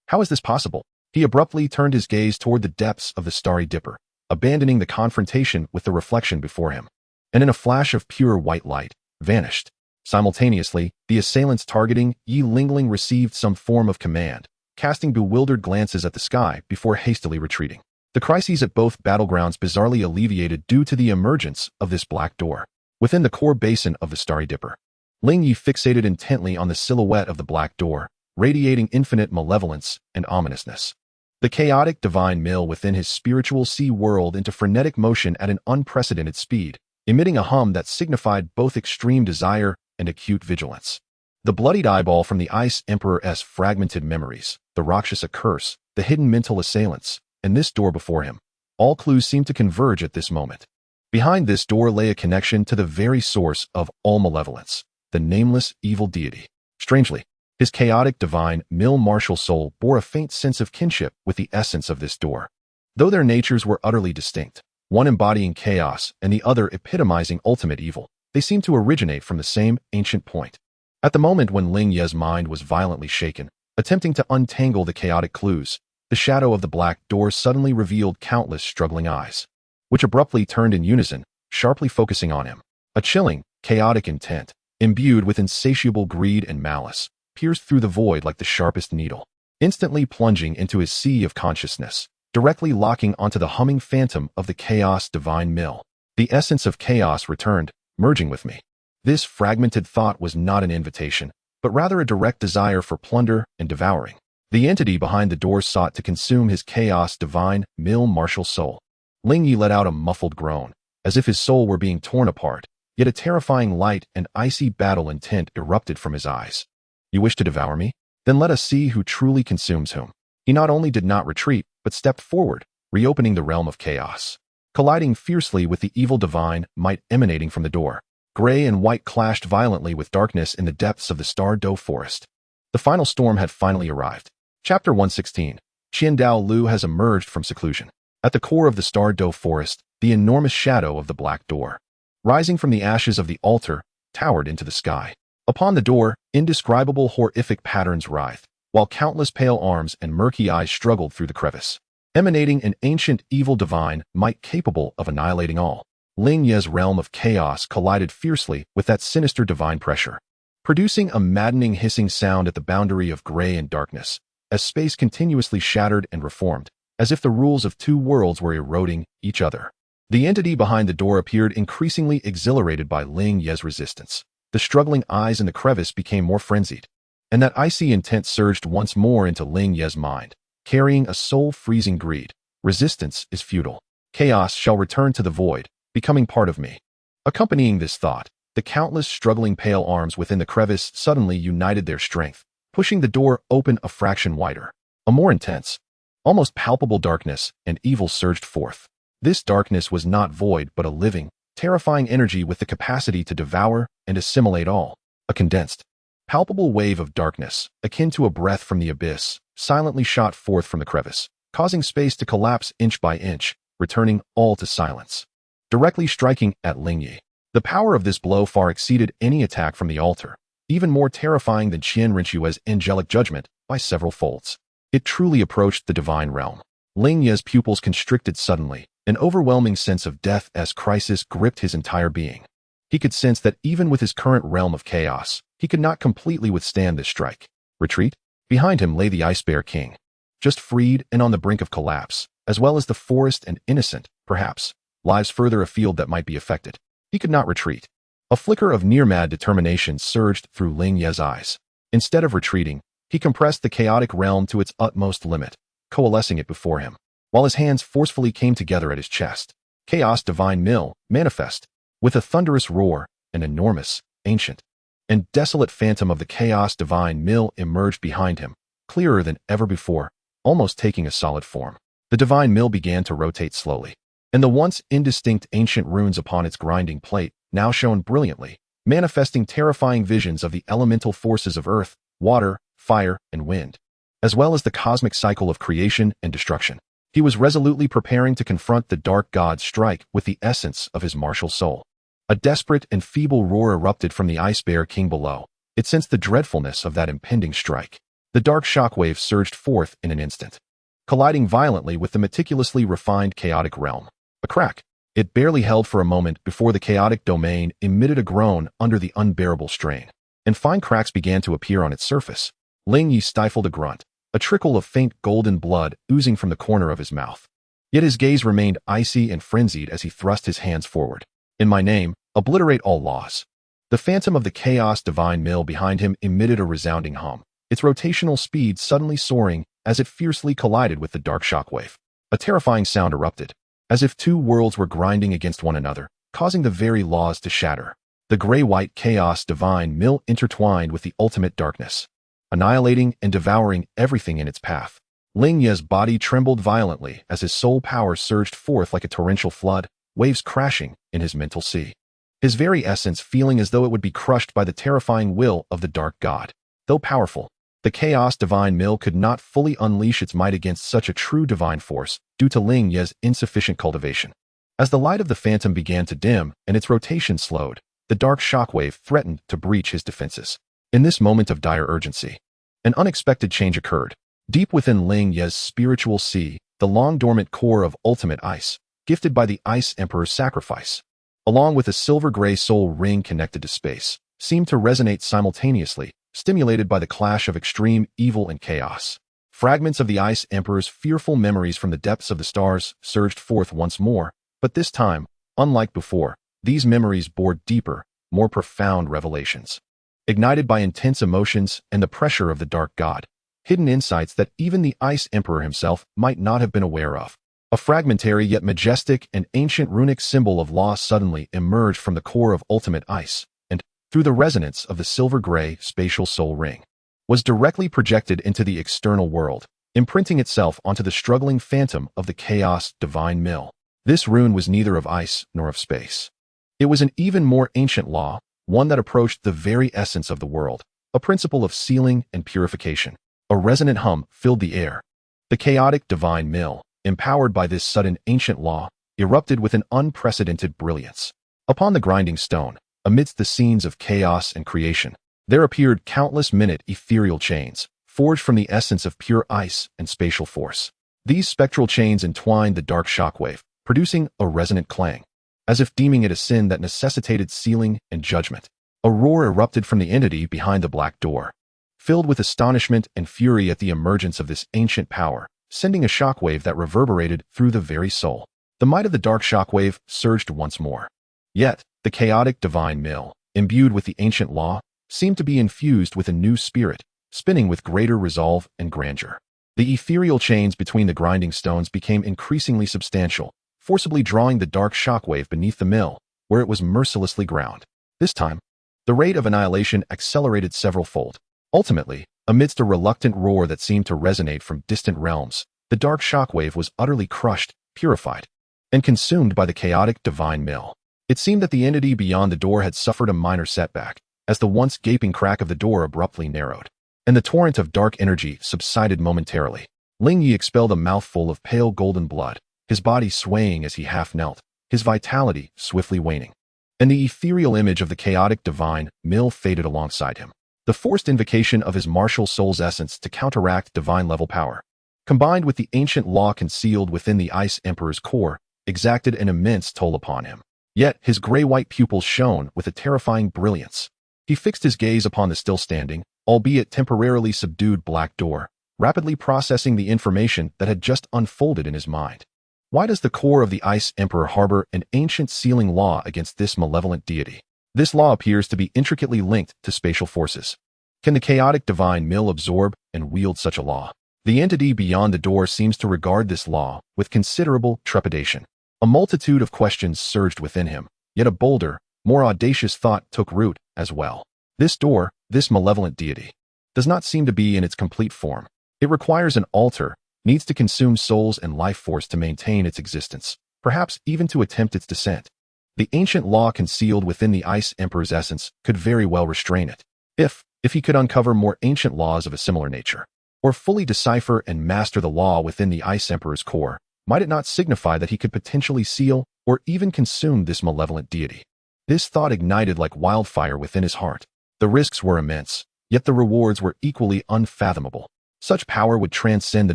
S1: How is this possible? He abruptly turned his gaze toward the depths of the starry dipper, abandoning the confrontation with the reflection before him, and in a flash of pure white light, vanished. Simultaneously, the assailants targeting Yi Lingling received some form of command, casting bewildered glances at the sky before hastily retreating. The crises at both battlegrounds bizarrely alleviated due to the emergence of this black door. Within the core basin of the starry dipper, Ling Ye fixated intently on the silhouette of the black door, radiating infinite malevolence and ominousness. The chaotic divine mill within his spiritual sea whirled into frenetic motion at an unprecedented speed, emitting a hum that signified both extreme desire and acute vigilance. The bloodied eyeball from the Ice Emperor's fragmented memories, the Rakshasa curse, the hidden mental assailants, and this door before him. All clues seemed to converge at this moment. Behind this door lay a connection to the very source of all malevolence, the nameless evil deity. Strangely, his chaotic divine martial soul bore a faint sense of kinship with the essence of this door. Though their natures were utterly distinct, one embodying chaos and the other epitomizing ultimate evil, they seemed to originate from the same ancient point. At the moment when Ling Ye's mind was violently shaken, attempting to untangle the chaotic clues, the shadow of the black door suddenly revealed countless struggling eyes, which abruptly turned in unison, sharply focusing on him. A chilling, chaotic intent, imbued with insatiable greed and malice, pierced through the void like the sharpest needle, instantly plunging into his sea of consciousness, directly locking onto the humming phantom of the chaos divine mill. The essence of chaos returned, merging with me. This fragmented thought was not an invitation, but rather a direct desire for plunder and devouring. The entity behind the door sought to consume his chaos divine martial soul. Ling Ye let out a muffled groan, as if his soul were being torn apart, yet a terrifying light and icy battle intent erupted from his eyes. You wish to devour me? Then let us see who truly consumes whom. He not only did not retreat, but stepped forward, reopening the realm of chaos. Colliding fiercely with the evil divine might emanating from the door, gray and white clashed violently with darkness in the depths of the Star-Do forest. The final storm had finally arrived. Chapter 116. Qian Douluo has emerged from seclusion. At the core of the Star-Do forest, the enormous shadow of the black door, rising from the ashes of the altar, towered into the sky. Upon the door, indescribable horrific patterns writhed, while countless pale arms and murky eyes struggled through the crevice, emanating an ancient evil divine might capable of annihilating all. Ling Ye's realm of chaos collided fiercely with that sinister divine pressure, producing a maddening hissing sound at the boundary of gray and darkness, as space continuously shattered and reformed, as if the rules of two worlds were eroding each other. The entity behind the door appeared increasingly exhilarated by Ling Ye's resistance. The struggling eyes in the crevice became more frenzied, and that icy intent surged once more into Ling Ye's mind, carrying a soul-freezing greed. Resistance is futile. Chaos shall return to the void, becoming part of me. Accompanying this thought, the countless struggling pale arms within the crevice suddenly united their strength, pushing the door open a fraction wider. A more intense, almost palpable darkness and evil surged forth. This darkness was not void but a living, terrifying energy with the capacity to devour and assimilate all. A condensed, palpable wave of darkness, akin to a breath from the abyss, silently shot forth from the crevice, causing space to collapse inch by inch, returning all to silence. Directly striking at Ling Ye. The power of this blow far exceeded any attack from the altar, even more terrifying than Qian Renxue's angelic judgment by several folds. It truly approached the divine realm. Ling Ye's pupils constricted suddenly, An overwhelming sense of death's crisis gripped his entire being. He could sense that even with his current realm of chaos, he could not completely withstand this strike. Retreat? Behind him lay the Ice Bear King, just freed and on the brink of collapse, as well as the forest and innocent, perhaps, lives further afield that might be affected. He could not retreat. A flicker of near-mad determination surged through Ling Ye's eyes. Instead of retreating, he compressed the chaotic realm to its utmost limit, coalescing it before him, while his hands forcefully came together at his chest. Chaos Divine Mill, manifest. With a thunderous roar, an enormous, ancient, and desolate phantom of the Chaos Divine Mill emerged behind him, clearer than ever before, almost taking a solid form. The Divine Mill began to rotate slowly, and the once indistinct ancient runes upon its grinding plate now shone brilliantly, manifesting terrifying visions of the elemental forces of earth, water, fire, and wind, as well as the cosmic cycle of creation and destruction. He was resolutely preparing to confront the dark god's strike with the essence of his martial soul. A desperate and feeble roar erupted from the Ice Bear King below. It sensed the dreadfulness of that impending strike. The dark shockwave surged forth in an instant, colliding violently with the meticulously refined chaotic realm. A crack. It barely held for a moment before the chaotic domain emitted a groan under the unbearable strain, and fine cracks began to appear on its surface. Ling Ye stifled a grunt, a trickle of faint golden blood oozing from the corner of his mouth. Yet his gaze remained icy and frenzied as he thrust his hands forward. In my name, obliterate all laws. The phantom of the Chaos Divine Mill behind him emitted a resounding hum, its rotational speed suddenly soaring as it fiercely collided with the dark shockwave. A terrifying sound erupted, as if two worlds were grinding against one another, causing the very laws to shatter. The gray-white Chaos Divine Mill intertwined with the ultimate darkness, annihilating and devouring everything in its path. Ling Ye's body trembled violently as his soul power surged forth like a torrential flood, waves crashing in his mental sea. His very essence feeling as though it would be crushed by the terrifying will of the dark god. Though powerful, the Chaos Divine Mill could not fully unleash its might against such a true divine force due to Ling Ye's insufficient cultivation. As the light of the phantom began to dim and its rotation slowed, the dark shockwave threatened to breach his defenses. In this moment of dire urgency, an unexpected change occurred. Deep within Ling Ye's spiritual sea, the long-dormant core of ultimate ice, gifted by the Ice Emperor's sacrifice, along with a silver-gray soul ring connected to space, seemed to resonate simultaneously, stimulated by the clash of extreme evil and chaos. Fragments of the Ice Emperor's fearful memories from the depths of the stars surged forth once more, but this time, unlike before, these memories bore deeper, more profound revelations. Ignited by intense emotions and the pressure of the dark god, hidden insights that even the Ice Emperor himself might not have been aware of. A fragmentary yet majestic and ancient runic symbol of law suddenly emerged from the core of ultimate ice, and, through the resonance of the silver-gray spatial soul ring, was directly projected into the external world, imprinting itself onto the struggling phantom of the Chaos Divine Mill. This rune was neither of ice nor of space. It was an even more ancient law, one that approached the very essence of the world, a principle of sealing and purification. A resonant hum filled the air. The chaotic Divine Mill, empowered by this sudden ancient law, erupted with an unprecedented brilliance. Upon the grinding stone, amidst the scenes of chaos and creation, there appeared countless minute ethereal chains, forged from the essence of pure ice and spatial force. These spectral chains entwined the dark shockwave, producing a resonant clang, as if deeming it a sin that necessitated sealing and judgment. A roar erupted from the entity behind the black door, filled with astonishment and fury at the emergence of this ancient power, sending a shockwave that reverberated through the very soul. The might of the dark shockwave surged once more. Yet, the chaotic Divine Mill, imbued with the ancient law, seemed to be infused with a new spirit, spinning with greater resolve and grandeur. The ethereal chains between the grinding stones became increasingly substantial, forcibly drawing the dark shockwave beneath the mill, where it was mercilessly ground. This time, the rate of annihilation accelerated several-fold. Ultimately, amidst a reluctant roar that seemed to resonate from distant realms, the dark shockwave was utterly crushed, purified, and consumed by the chaotic Divine Mill. It seemed that the entity beyond the door had suffered a minor setback, as the once gaping crack of the door abruptly narrowed, and the torrent of dark energy subsided momentarily. Ling Ye expelled a mouthful of pale golden blood, his body swaying as he half knelt, his vitality swiftly waning, and the ethereal image of the chaotic Divine Mill faded alongside him. The forced invocation of his martial soul's essence to counteract divine-level power, combined with the ancient law concealed within the Ice Emperor's core, exacted an immense toll upon him. Yet his gray-white pupils shone with a terrifying brilliance. He fixed his gaze upon the still-standing, albeit temporarily subdued black door, rapidly processing the information that had just unfolded in his mind. Why does the core of the Ice Emperor harbor an ancient sealing law against this malevolent deity? This law appears to be intricately linked to spatial forces. Can the chaotic divine mill absorb and wield such a law? The entity beyond the door seems to regard this law with considerable trepidation. A multitude of questions surged within him, yet a bolder, more audacious thought took root as well. This door, this malevolent deity, does not seem to be in its complete form. It requires an altar, needs to consume souls and life force to maintain its existence, perhaps even to attempt its descent. The ancient law concealed within the Ice Emperor's essence could very well restrain it, if he could uncover more ancient laws of a similar nature, or fully decipher and master the law within the Ice Emperor's core. Might it not signify that he could potentially seal or even consume this malevolent deity? This thought ignited like wildfire within his heart. The risks were immense, yet the rewards were equally unfathomable. Such power would transcend the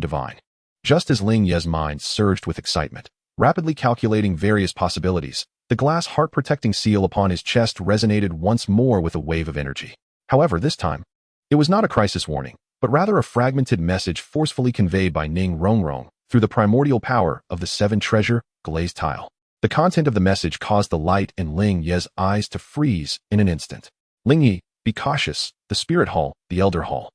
S1: divine. Just as Ling Ye's mind surged with excitement, rapidly calculating various possibilities, the glass heart-protecting seal upon his chest resonated once more with a wave of energy. However, this time, it was not a crisis warning, but rather a fragmented message forcefully conveyed by Ning Rongrong through the primordial power of the 7 treasure glazed tile. The content of the message caused the light in Ling Ye's eyes to freeze in an instant. Ling Ye, be cautious, the spirit hall, the elder hall.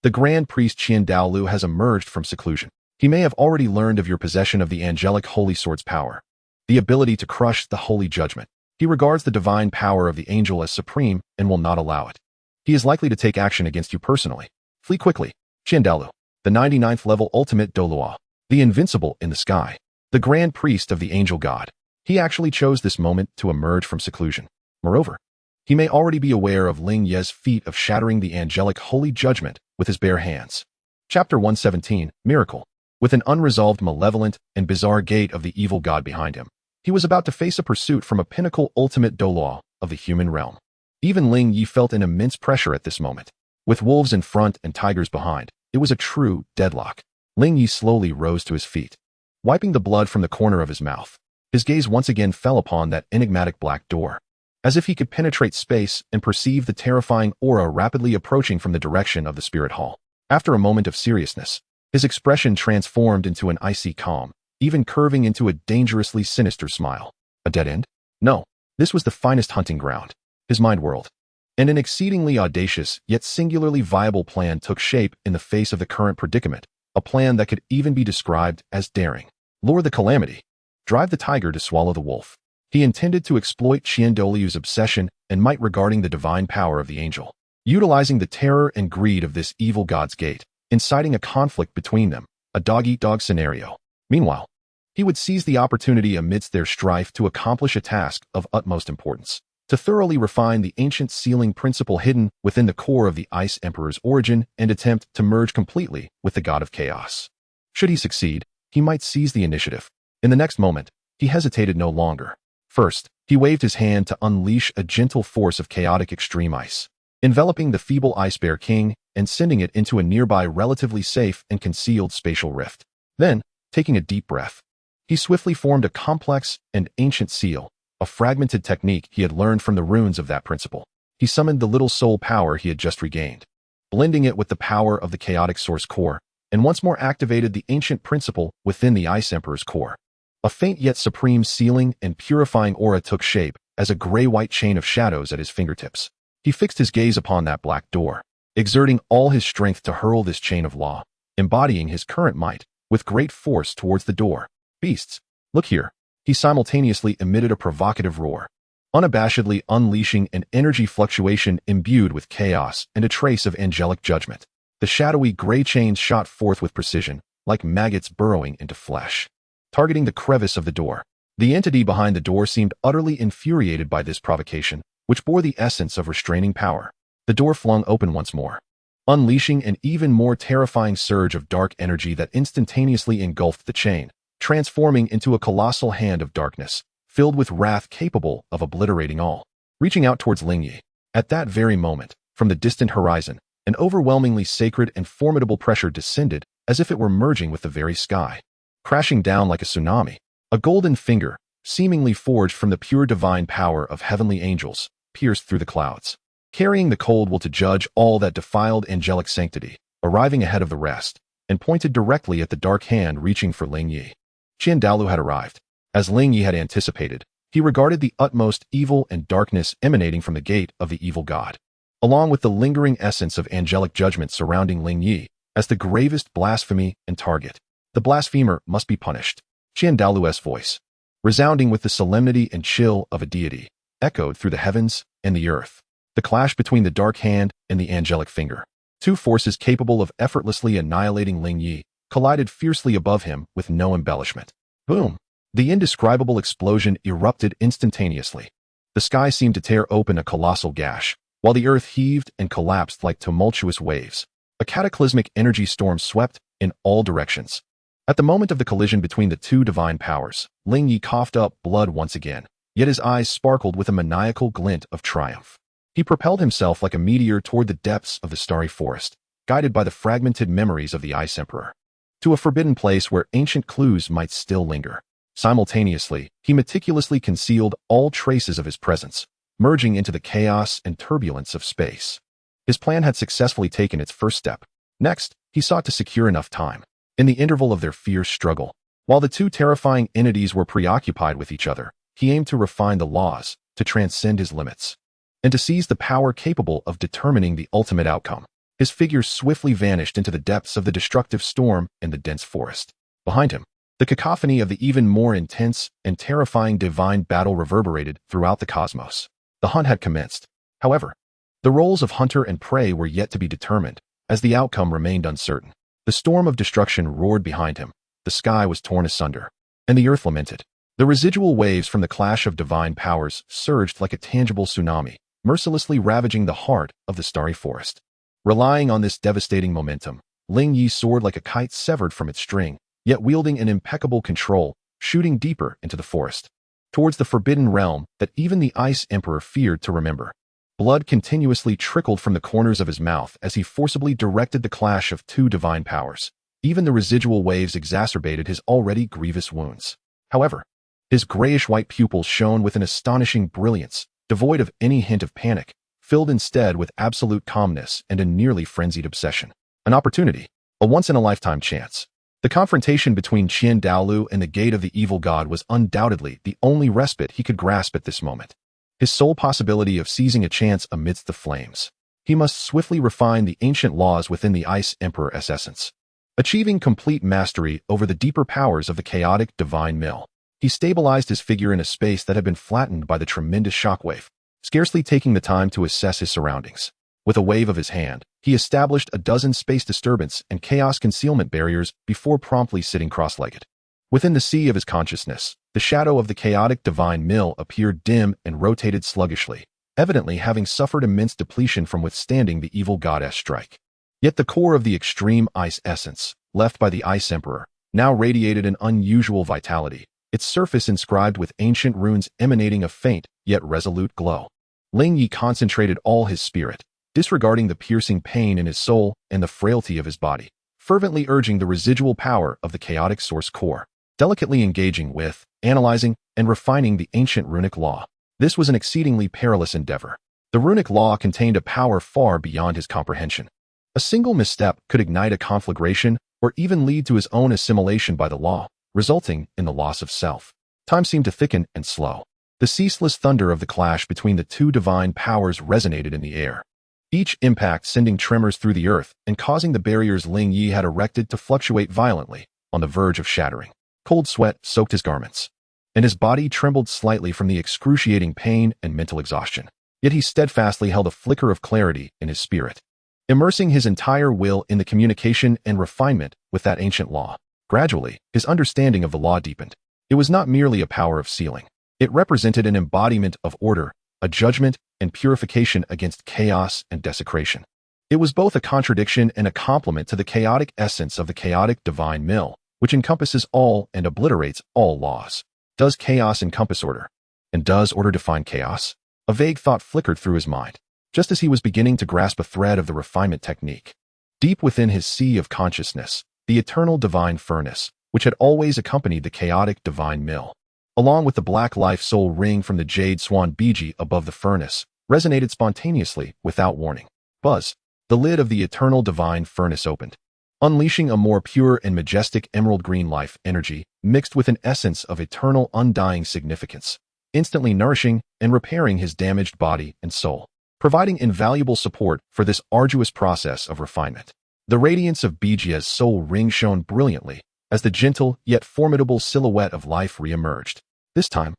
S1: The grand priest Qian Douluo has emerged from seclusion. He may have already learned of your possession of the angelic holy sword's power, the ability to crush the holy judgment. He regards the divine power of the angel as supreme and will not allow it. He is likely to take action against you personally. Flee quickly. Qian Douluo, the 99th level ultimate Douluo, the invincible in the sky, the grand priest of the angel god. He actually chose this moment to emerge from seclusion. Moreover, he may already be aware of Ling Ye's feat of shattering the angelic holy judgment with his bare hands. Chapter 117, Miracle. With an unresolved malevolent and bizarre gate of the evil god behind him, he was about to face a pursuit from a pinnacle ultimate Douluo of the human realm. Even Ling Ye felt an immense pressure at this moment. With wolves in front and tigers behind, it was a true deadlock. Ling Ye slowly rose to his feet, wiping the blood from the corner of his mouth. His gaze once again fell upon that enigmatic black door, as if he could penetrate space and perceive the terrifying aura rapidly approaching from the direction of the spirit hall. After a moment of seriousness, his expression transformed into an icy calm, even curving into a dangerously sinister smile. A dead end? No, this was the finest hunting ground. His mind whirled, and an exceedingly audacious yet singularly viable plan took shape in the face of the current predicament, a plan that could even be described as daring. Lure the calamity. Drive the tiger to swallow the wolf. He intended to exploit Qian Douluo's obsession and might regarding the divine power of the angel, utilizing the terror and greed of this evil god's gate, inciting a conflict between them, a dog-eat-dog scenario. Meanwhile, he would seize the opportunity amidst their strife to accomplish a task of utmost importance, to thoroughly refine the ancient sealing principle hidden within the core of the Ice Emperor's origin and attempt to merge completely with the god of chaos. Should he succeed, he might seize the initiative. In the next moment, he hesitated no longer. First, he waved his hand to unleash a gentle force of chaotic extreme ice, enveloping the feeble Ice Bear King and sending it into a nearby relatively safe and concealed spatial rift. Then, taking a deep breath, he swiftly formed a complex and ancient seal, a fragmented technique he had learned from the runes of that principle. He summoned the little soul power he had just regained, blending it with the power of the chaotic source core, and once more activated the ancient principle within the Ice Emperor's core. A faint yet supreme sealing and purifying aura took shape as a gray-white chain of shadows at his fingertips. He fixed his gaze upon that black door, exerting all his strength to hurl this chain of law, embodying his current might, with great force towards the door. Beasts, look here. He simultaneously emitted a provocative roar, unabashedly unleashing an energy fluctuation imbued with chaos and a trace of angelic judgment. The shadowy gray chains shot forth with precision, like maggots burrowing into flesh, targeting the crevice of the door. The entity behind the door seemed utterly infuriated by this provocation, which bore the essence of restraining power. The door flung open once more, unleashing an even more terrifying surge of dark energy that instantaneously engulfed the chain, transforming into a colossal hand of darkness, filled with wrath capable of obliterating all. Reaching out towards Ling Ye, at that very moment, from the distant horizon, an overwhelmingly sacred and formidable pressure descended as if it were merging with the very sky, crashing down like a tsunami. A golden finger, seemingly forged from the pure divine power of heavenly angels, pierced through the clouds, carrying the cold will to judge all that defiled angelic sanctity, arriving ahead of the rest, and pointed directly at the dark hand reaching for Ling Ye. Douluo had arrived. As Ling Ye had anticipated, he regarded the utmost evil and darkness emanating from the gate of the evil god, along with the lingering essence of angelic judgment surrounding Ling Ye, as the gravest blasphemy and target. The blasphemer must be punished. Douluo's voice, resounding with the solemnity and chill of a deity, echoed through the heavens and the earth. The clash between the dark hand and the angelic finger, two forces capable of effortlessly annihilating Ling Ye, collided fiercely above him with no embellishment. Boom! The indescribable explosion erupted instantaneously. The sky seemed to tear open a colossal gash, while the earth heaved and collapsed like tumultuous waves. A cataclysmic energy storm swept in all directions. At the moment of the collision between the two divine powers, Ling Ye coughed up blood once again, yet his eyes sparkled with a maniacal glint of triumph. He propelled himself like a meteor toward the depths of the starry forest, guided by the fragmented memories of the Ice Emperor, to a forbidden place where ancient clues might still linger. Simultaneously, he meticulously concealed all traces of his presence, merging into the chaos and turbulence of space. His plan had successfully taken its first step. Next, he sought to secure enough time, in the interval of their fierce struggle. While the two terrifying entities were preoccupied with each other, he aimed to refine the laws, to transcend his limits, and to seize the power capable of determining the ultimate outcome. His figure swiftly vanished into the depths of the destructive storm in the dense forest. Behind him, the cacophony of the even more intense and terrifying divine battle reverberated throughout the cosmos. The hunt had commenced. However, the roles of hunter and prey were yet to be determined, as the outcome remained uncertain. The storm of destruction roared behind him, the sky was torn asunder, and the earth lamented. The residual waves from the clash of divine powers surged like a tangible tsunami, mercilessly ravaging the heart of the starry forest. Relying on this devastating momentum, Ling Ye soared like a kite severed from its string, yet wielding an impeccable control, shooting deeper into the forest, towards the forbidden realm that even the Ice Emperor feared to remember. Blood continuously trickled from the corners of his mouth as he forcibly directed the clash of two divine powers. Even the residual waves exacerbated his already grievous wounds. However, his grayish-white pupils shone with an astonishing brilliance, devoid of any hint of panic, filled instead with absolute calmness and a nearly frenzied obsession. An opportunity, a once-in-a-lifetime chance. The confrontation between Douluo and the gate of the evil god was undoubtedly the only respite he could grasp at this moment. His sole possibility of seizing a chance amidst the flames. He must swiftly refine the ancient laws within the Ice Emperor's essence, achieving complete mastery over the deeper powers of the chaotic divine mill. He stabilized his figure in a space that had been flattened by the tremendous shockwave, scarcely taking the time to assess his surroundings. With a wave of his hand, he established a dozen space disturbance and chaos concealment barriers before promptly sitting cross-legged. Within the sea of his consciousness, the shadow of the chaotic divine mill appeared dim and rotated sluggishly, evidently having suffered immense depletion from withstanding the evil goddess strike. Yet the core of the extreme ice essence, left by the Ice Emperor, now radiated an unusual vitality, its surface inscribed with ancient runes emanating a faint yet resolute glow. Ling Ye concentrated all his spirit, disregarding the piercing pain in his soul and the frailty of his body, fervently urging the residual power of the chaotic source core, delicately engaging with, analyzing, and refining the ancient runic law. This was an exceedingly perilous endeavor. The runic law contained a power far beyond his comprehension. A single misstep could ignite a conflagration or even lead to his own assimilation by the law, resulting in the loss of self. Time seemed to thicken and slow. The ceaseless thunder of the clash between the two divine powers resonated in the air, each impact sending tremors through the earth and causing the barriers Ling Ye had erected to fluctuate violently, on the verge of shattering. Cold sweat soaked his garments, and his body trembled slightly from the excruciating pain and mental exhaustion. Yet he steadfastly held a flicker of clarity in his spirit, immersing his entire will in the communication and refinement with that ancient law. Gradually, his understanding of the law deepened. It was not merely a power of sealing. It represented an embodiment of order, a judgment and purification against chaos and desecration. It was both a contradiction and a complement to the chaotic essence of the chaotic divine mill, which encompasses all and obliterates all laws. Does chaos encompass order? And does order define chaos? A vague thought flickered through his mind, just as he was beginning to grasp a thread of the refinement technique. Deep within his sea of consciousness, the eternal divine furnace, which had always accompanied the chaotic divine mill. Along with the black life soul ring from the jade swan biji above the furnace, resonated spontaneously without warning. Buzz. The lid of the eternal divine furnace opened, unleashing a more pure and majestic emerald green life energy mixed with an essence of eternal undying significance, instantly nourishing and repairing his damaged body and soul, providing invaluable support for this arduous process of refinement. The radiance of Bijia's soul ring shone brilliantly as the gentle yet formidable silhouette of life re-emerged. This time,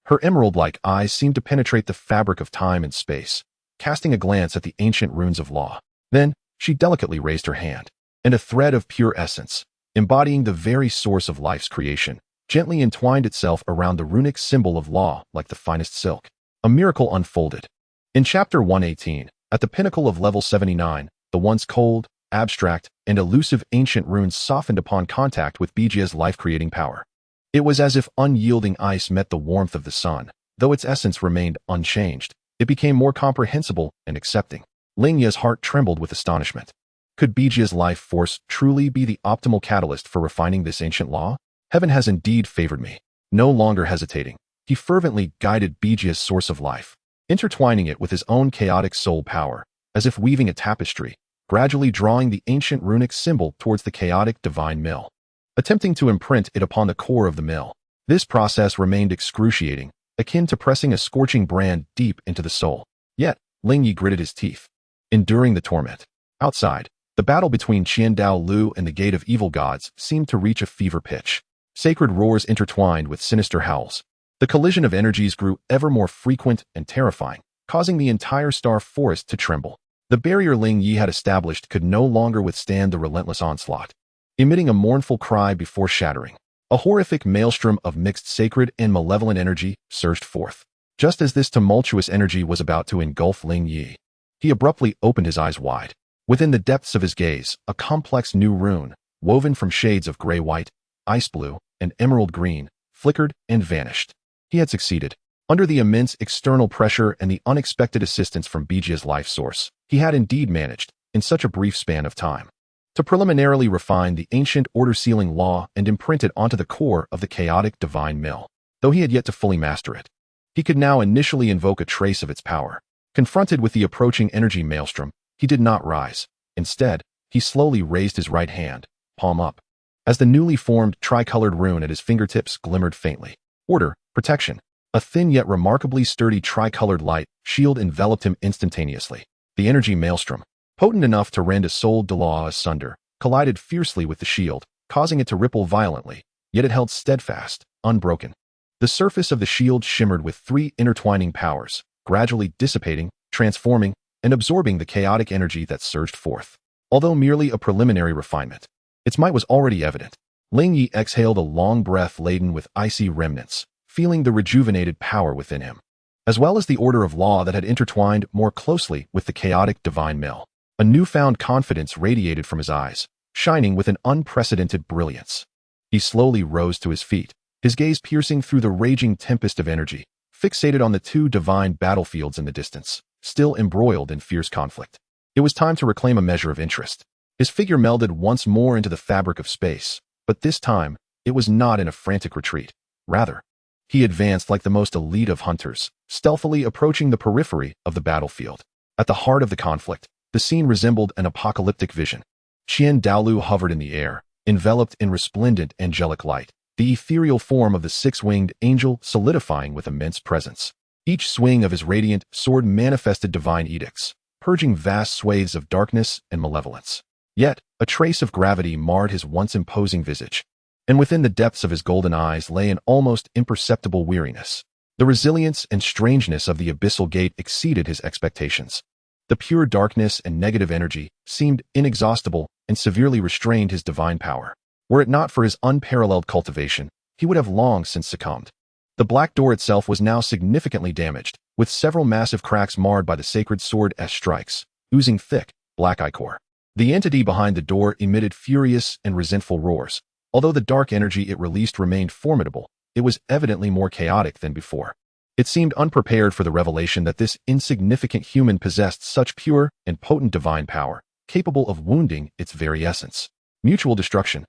S1: her emerald-like eyes seemed to penetrate the fabric of time and space, casting a glance at the ancient runes of law. Then, she delicately raised her hand, and a thread of pure essence, embodying the very source of life's creation, gently entwined itself around the runic symbol of law like the finest silk. A miracle unfolded. In Chapter 118, at the pinnacle of Level 79, the once cold, abstract, and elusive ancient runes softened upon contact with Bijia's life-creating power. It was as if unyielding ice met the warmth of the sun. Though its essence remained unchanged, it became more comprehensible and accepting. Ling Ye's heart trembled with astonishment. Could Bijia's life force truly be the optimal catalyst for refining this ancient law? Heaven has indeed favored me. No longer hesitating, he fervently guided Bijia's source of life, intertwining it with his own chaotic soul power, as if weaving a tapestry, gradually drawing the ancient runic symbol towards the chaotic divine mill, attempting to imprint it upon the core of the mill. This process remained excruciating, akin to pressing a scorching brand deep into the soul. Yet, Ling Ye gritted his teeth, enduring the torment. Outside, the battle between Douluo and the Gate of Evil Gods seemed to reach a fever pitch. Sacred roars intertwined with sinister howls. The collision of energies grew ever more frequent and terrifying, causing the entire star forest to tremble. The barrier Ling Ye had established could no longer withstand the relentless onslaught, emitting a mournful cry before shattering. A horrific maelstrom of mixed sacred and malevolent energy surged forth. Just as this tumultuous energy was about to engulf Ling Ye, he abruptly opened his eyes wide. Within the depths of his gaze, a complex new rune, woven from shades of gray-white, ice blue, and emerald green, flickered and vanished. He had succeeded. Under the immense external pressure and the unexpected assistance from Bijia's life source, he had indeed managed, in such a brief span of time, to preliminarily refine the ancient order-sealing law and imprint it onto the core of the chaotic divine mill. Though he had yet to fully master it, he could now initially invoke a trace of its power. Confronted with the approaching energy maelstrom, he did not rise. Instead, he slowly raised his right hand, palm up, as the newly formed tricolored rune at his fingertips glimmered faintly. Order, protection. A thin yet remarkably sturdy tricolored light shield enveloped him instantaneously. The energy maelstrom, potent enough to rend a soul Douluo asunder, collided fiercely with the shield, causing it to ripple violently, yet it held steadfast, unbroken. The surface of the shield shimmered with three intertwining powers, gradually dissipating, transforming, and absorbing the chaotic energy that surged forth. Although merely a preliminary refinement, its might was already evident. Ling Ye exhaled a long breath laden with icy remnants, feeling the rejuvenated power within him, as well as the order of law that had intertwined more closely with the chaotic divine mill. A newfound confidence radiated from his eyes, shining with an unprecedented brilliance. He slowly rose to his feet, his gaze piercing through the raging tempest of energy, fixated on the two divine battlefields in the distance, still embroiled in fierce conflict. It was time to reclaim a measure of interest. His figure melded once more into the fabric of space, but this time, it was not in a frantic retreat. Rather, he advanced like the most elite of hunters, stealthily approaching the periphery of the battlefield. At the heart of the conflict, the scene resembled an apocalyptic vision. Douluo hovered in the air, enveloped in resplendent angelic light, the ethereal form of the six-winged angel solidifying with immense presence. Each swing of his radiant sword manifested divine edicts, purging vast swathes of darkness and malevolence. Yet, a trace of gravity marred his once imposing visage, and within the depths of his golden eyes lay an almost imperceptible weariness. The resilience and strangeness of the abyssal gate exceeded his expectations. The pure darkness and negative energy seemed inexhaustible and severely restrained his divine power. Were it not for his unparalleled cultivation, he would have long since succumbed. The black door itself was now significantly damaged, with several massive cracks marred by the sacred sword S strikes, oozing thick, black ichor. The entity behind the door emitted furious and resentful roars. Although the dark energy it released remained formidable, it was evidently more chaotic than before. It seemed unprepared for the revelation that this insignificant human possessed such pure and potent divine power, capable of wounding its very essence. Mutual destruction.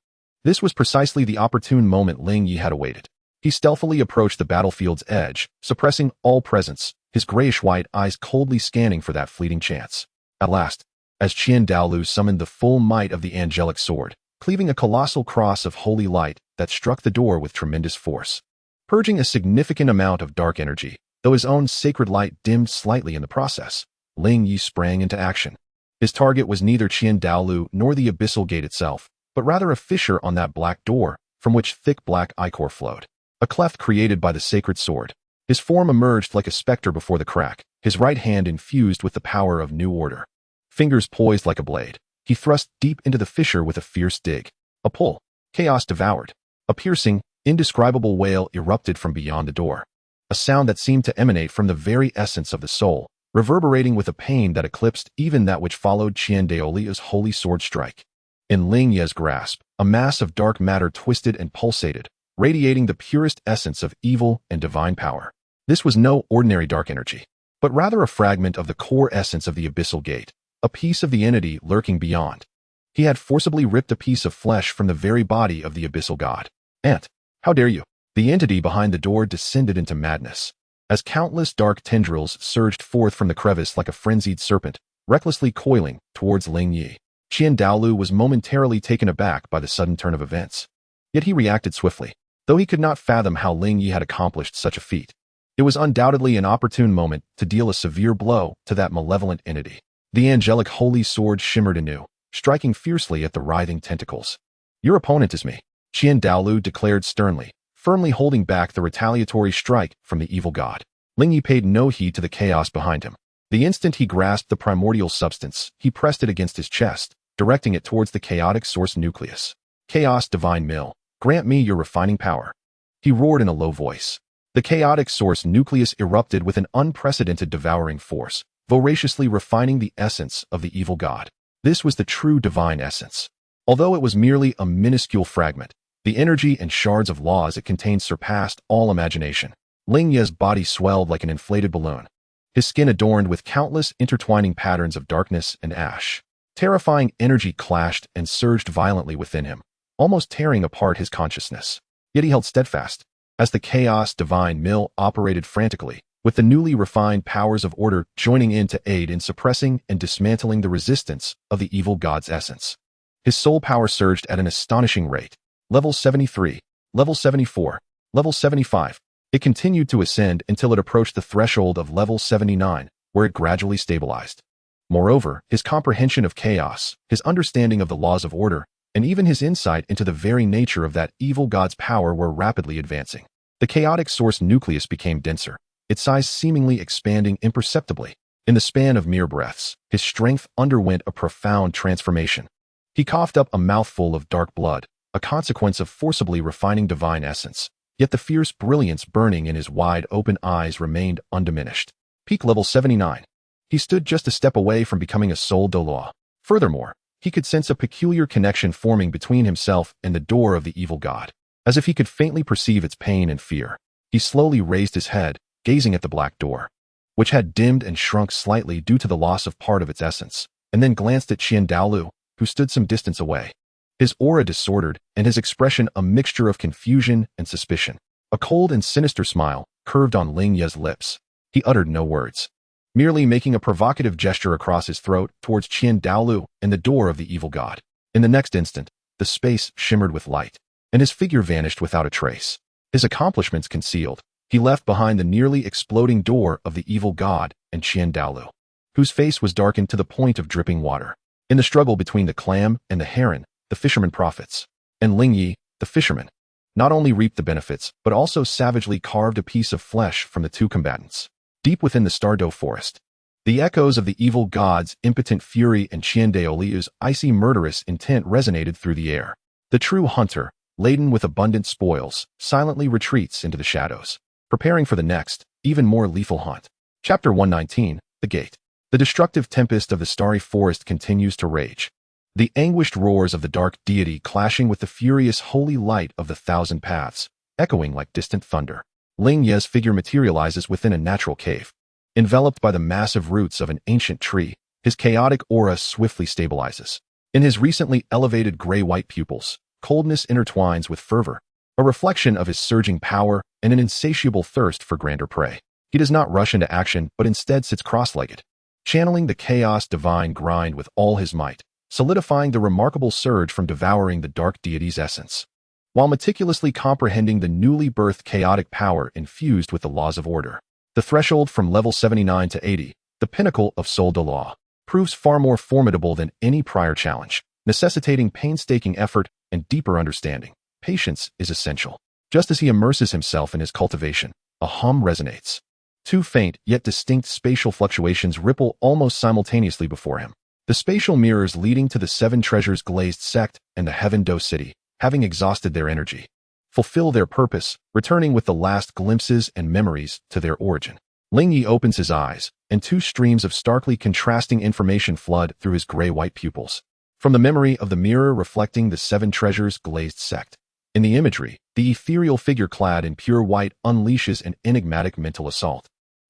S1: This was precisely the opportune moment Ling Ye had awaited. He stealthily approached the battlefield's edge, suppressing all presence, his grayish-white eyes coldly scanning for that fleeting chance. At last, as Qian Renxue summoned the full might of the angelic sword, cleaving a colossal cross of holy light that struck the door with tremendous force, purging a significant amount of dark energy, though his own sacred light dimmed slightly in the process, Ling Ye sprang into action. His target was neither Qian Renxue nor the abyssal gate itself, but rather a fissure on that black door, from which thick black ichor flowed. A cleft created by the sacred sword. His form emerged like a specter before the crack, his right hand infused with the power of new order. Fingers poised like a blade, he thrust deep into the fissure with a fierce dig. A pull. Chaos devoured. A piercing, indescribable wail erupted from beyond the door. A sound that seemed to emanate from the very essence of the soul, reverberating with a pain that eclipsed even that which followed Qian Renxue's holy sword strike. In Ling Ye's grasp, a mass of dark matter twisted and pulsated, radiating the purest essence of evil and divine power. This was no ordinary dark energy, but rather a fragment of the core essence of the abyssal gate, a piece of the entity lurking beyond. He had forcibly ripped a piece of flesh from the very body of the abyssal god. "Ant, how dare you?" The entity behind the door descended into madness. As countless dark tendrils surged forth from the crevice like a frenzied serpent, recklessly coiling towards Ling Ye. Qian Renxue was momentarily taken aback by the sudden turn of events. Yet he reacted swiftly, though he could not fathom how Ling Ye had accomplished such a feat. It was undoubtedly an opportune moment to deal a severe blow to that malevolent entity. The angelic holy sword shimmered anew, striking fiercely at the writhing tentacles. "Your opponent is me," Qian Renxue declared sternly, firmly holding back the retaliatory strike from the evil god. Ling Ye paid no heed to the chaos behind him. The instant he grasped the primordial substance, he pressed it against his chest, directing it towards the chaotic source nucleus. "Chaos divine mill, grant me your refining power," he roared in a low voice. The chaotic source nucleus erupted with an unprecedented devouring force, voraciously refining the essence of the evil god. This was the true divine essence. Although it was merely a minuscule fragment, the energy and shards of laws it contained surpassed all imagination. Ling Ye's body swelled like an inflated balloon, his skin adorned with countless intertwining patterns of darkness and ash. Terrifying energy clashed and surged violently within him, almost tearing apart his consciousness. Yet he held steadfast, as the chaos divine mill operated frantically, with the newly refined powers of order joining in to aid in suppressing and dismantling the resistance of the evil god's essence. His soul power surged at an astonishing rate. Level 73, level 74, level 75. It continued to ascend until it approached the threshold of level 79, where it gradually stabilized. Moreover, his comprehension of chaos, his understanding of the laws of order, and even his insight into the very nature of that evil god's power were rapidly advancing. The chaotic source nucleus became denser, its size seemingly expanding imperceptibly. In the span of mere breaths, his strength underwent a profound transformation. He coughed up a mouthful of dark blood, a consequence of forcibly refining divine essence. Yet the fierce brilliance burning in his wide-open eyes remained undiminished. Peak level 79. He stood just a step away from becoming a soul Douluo. Furthermore, he could sense a peculiar connection forming between himself and the door of the evil god, as if he could faintly perceive its pain and fear. He slowly raised his head, gazing at the black door, which had dimmed and shrunk slightly due to the loss of part of its essence, and then glanced at Qian Renxue, who stood some distance away. His aura disordered, and his expression a mixture of confusion and suspicion. A cold and sinister smile curved on Ling Ye's lips. He uttered no words, merely making a provocative gesture across his throat towards Qian Renxue and the door of the evil god. In the next instant, the space shimmered with light, and his figure vanished without a trace. His accomplishments concealed, he left behind the nearly exploding door of the evil god and Qian Renxue, whose face was darkened to the point of dripping water. In the struggle between the clam and the heron, the fisherman profits, and Ling Ye, the fisherman, not only reaped the benefits, but also savagely carved a piece of flesh from the two combatants. Deep within the Stardow forest, the echoes of the evil god's impotent fury and Qian Renxue's icy murderous intent resonated through the air. The true hunter, laden with abundant spoils, silently retreats into the shadows, preparing for the next, even more lethal hunt. Chapter 119, The Gate. The destructive tempest of the starry forest continues to rage. The anguished roars of the dark deity clashing with the furious holy light of the thousand paths, echoing like distant thunder. Ling Ye's figure materializes within a natural cave. Enveloped by the massive roots of an ancient tree, his chaotic aura swiftly stabilizes. In his recently elevated gray-white pupils, Coldness intertwines with fervor, a reflection of his surging power and an insatiable thirst for grander prey. He does not rush into action, but instead sits cross-legged, channeling the chaos divine grind with all his might, solidifying the remarkable surge from devouring the dark deity's essence, while meticulously comprehending the newly birthed chaotic power infused with the laws of order. The threshold from level 79 to 80, the pinnacle of Soul Douluo, proves far more formidable than any prior challenge, necessitating painstaking effort and deeper understanding. Patience is essential. Just as he immerses himself in his cultivation, a hum resonates. Two faint yet distinct spatial fluctuations ripple almost simultaneously before him. The spatial mirrors leading to the Seven Treasures glazed sect and the Heaven Do City, having exhausted their energy, fulfill their purpose, returning with the last glimpses and memories to their origin. Ling Ye opens his eyes, and two streams of starkly contrasting information flood through his gray-white pupils. From the memory of the mirror reflecting the Seven Treasures glazed sect. In the imagery, the ethereal figure clad in pure white unleashes an enigmatic mental assault.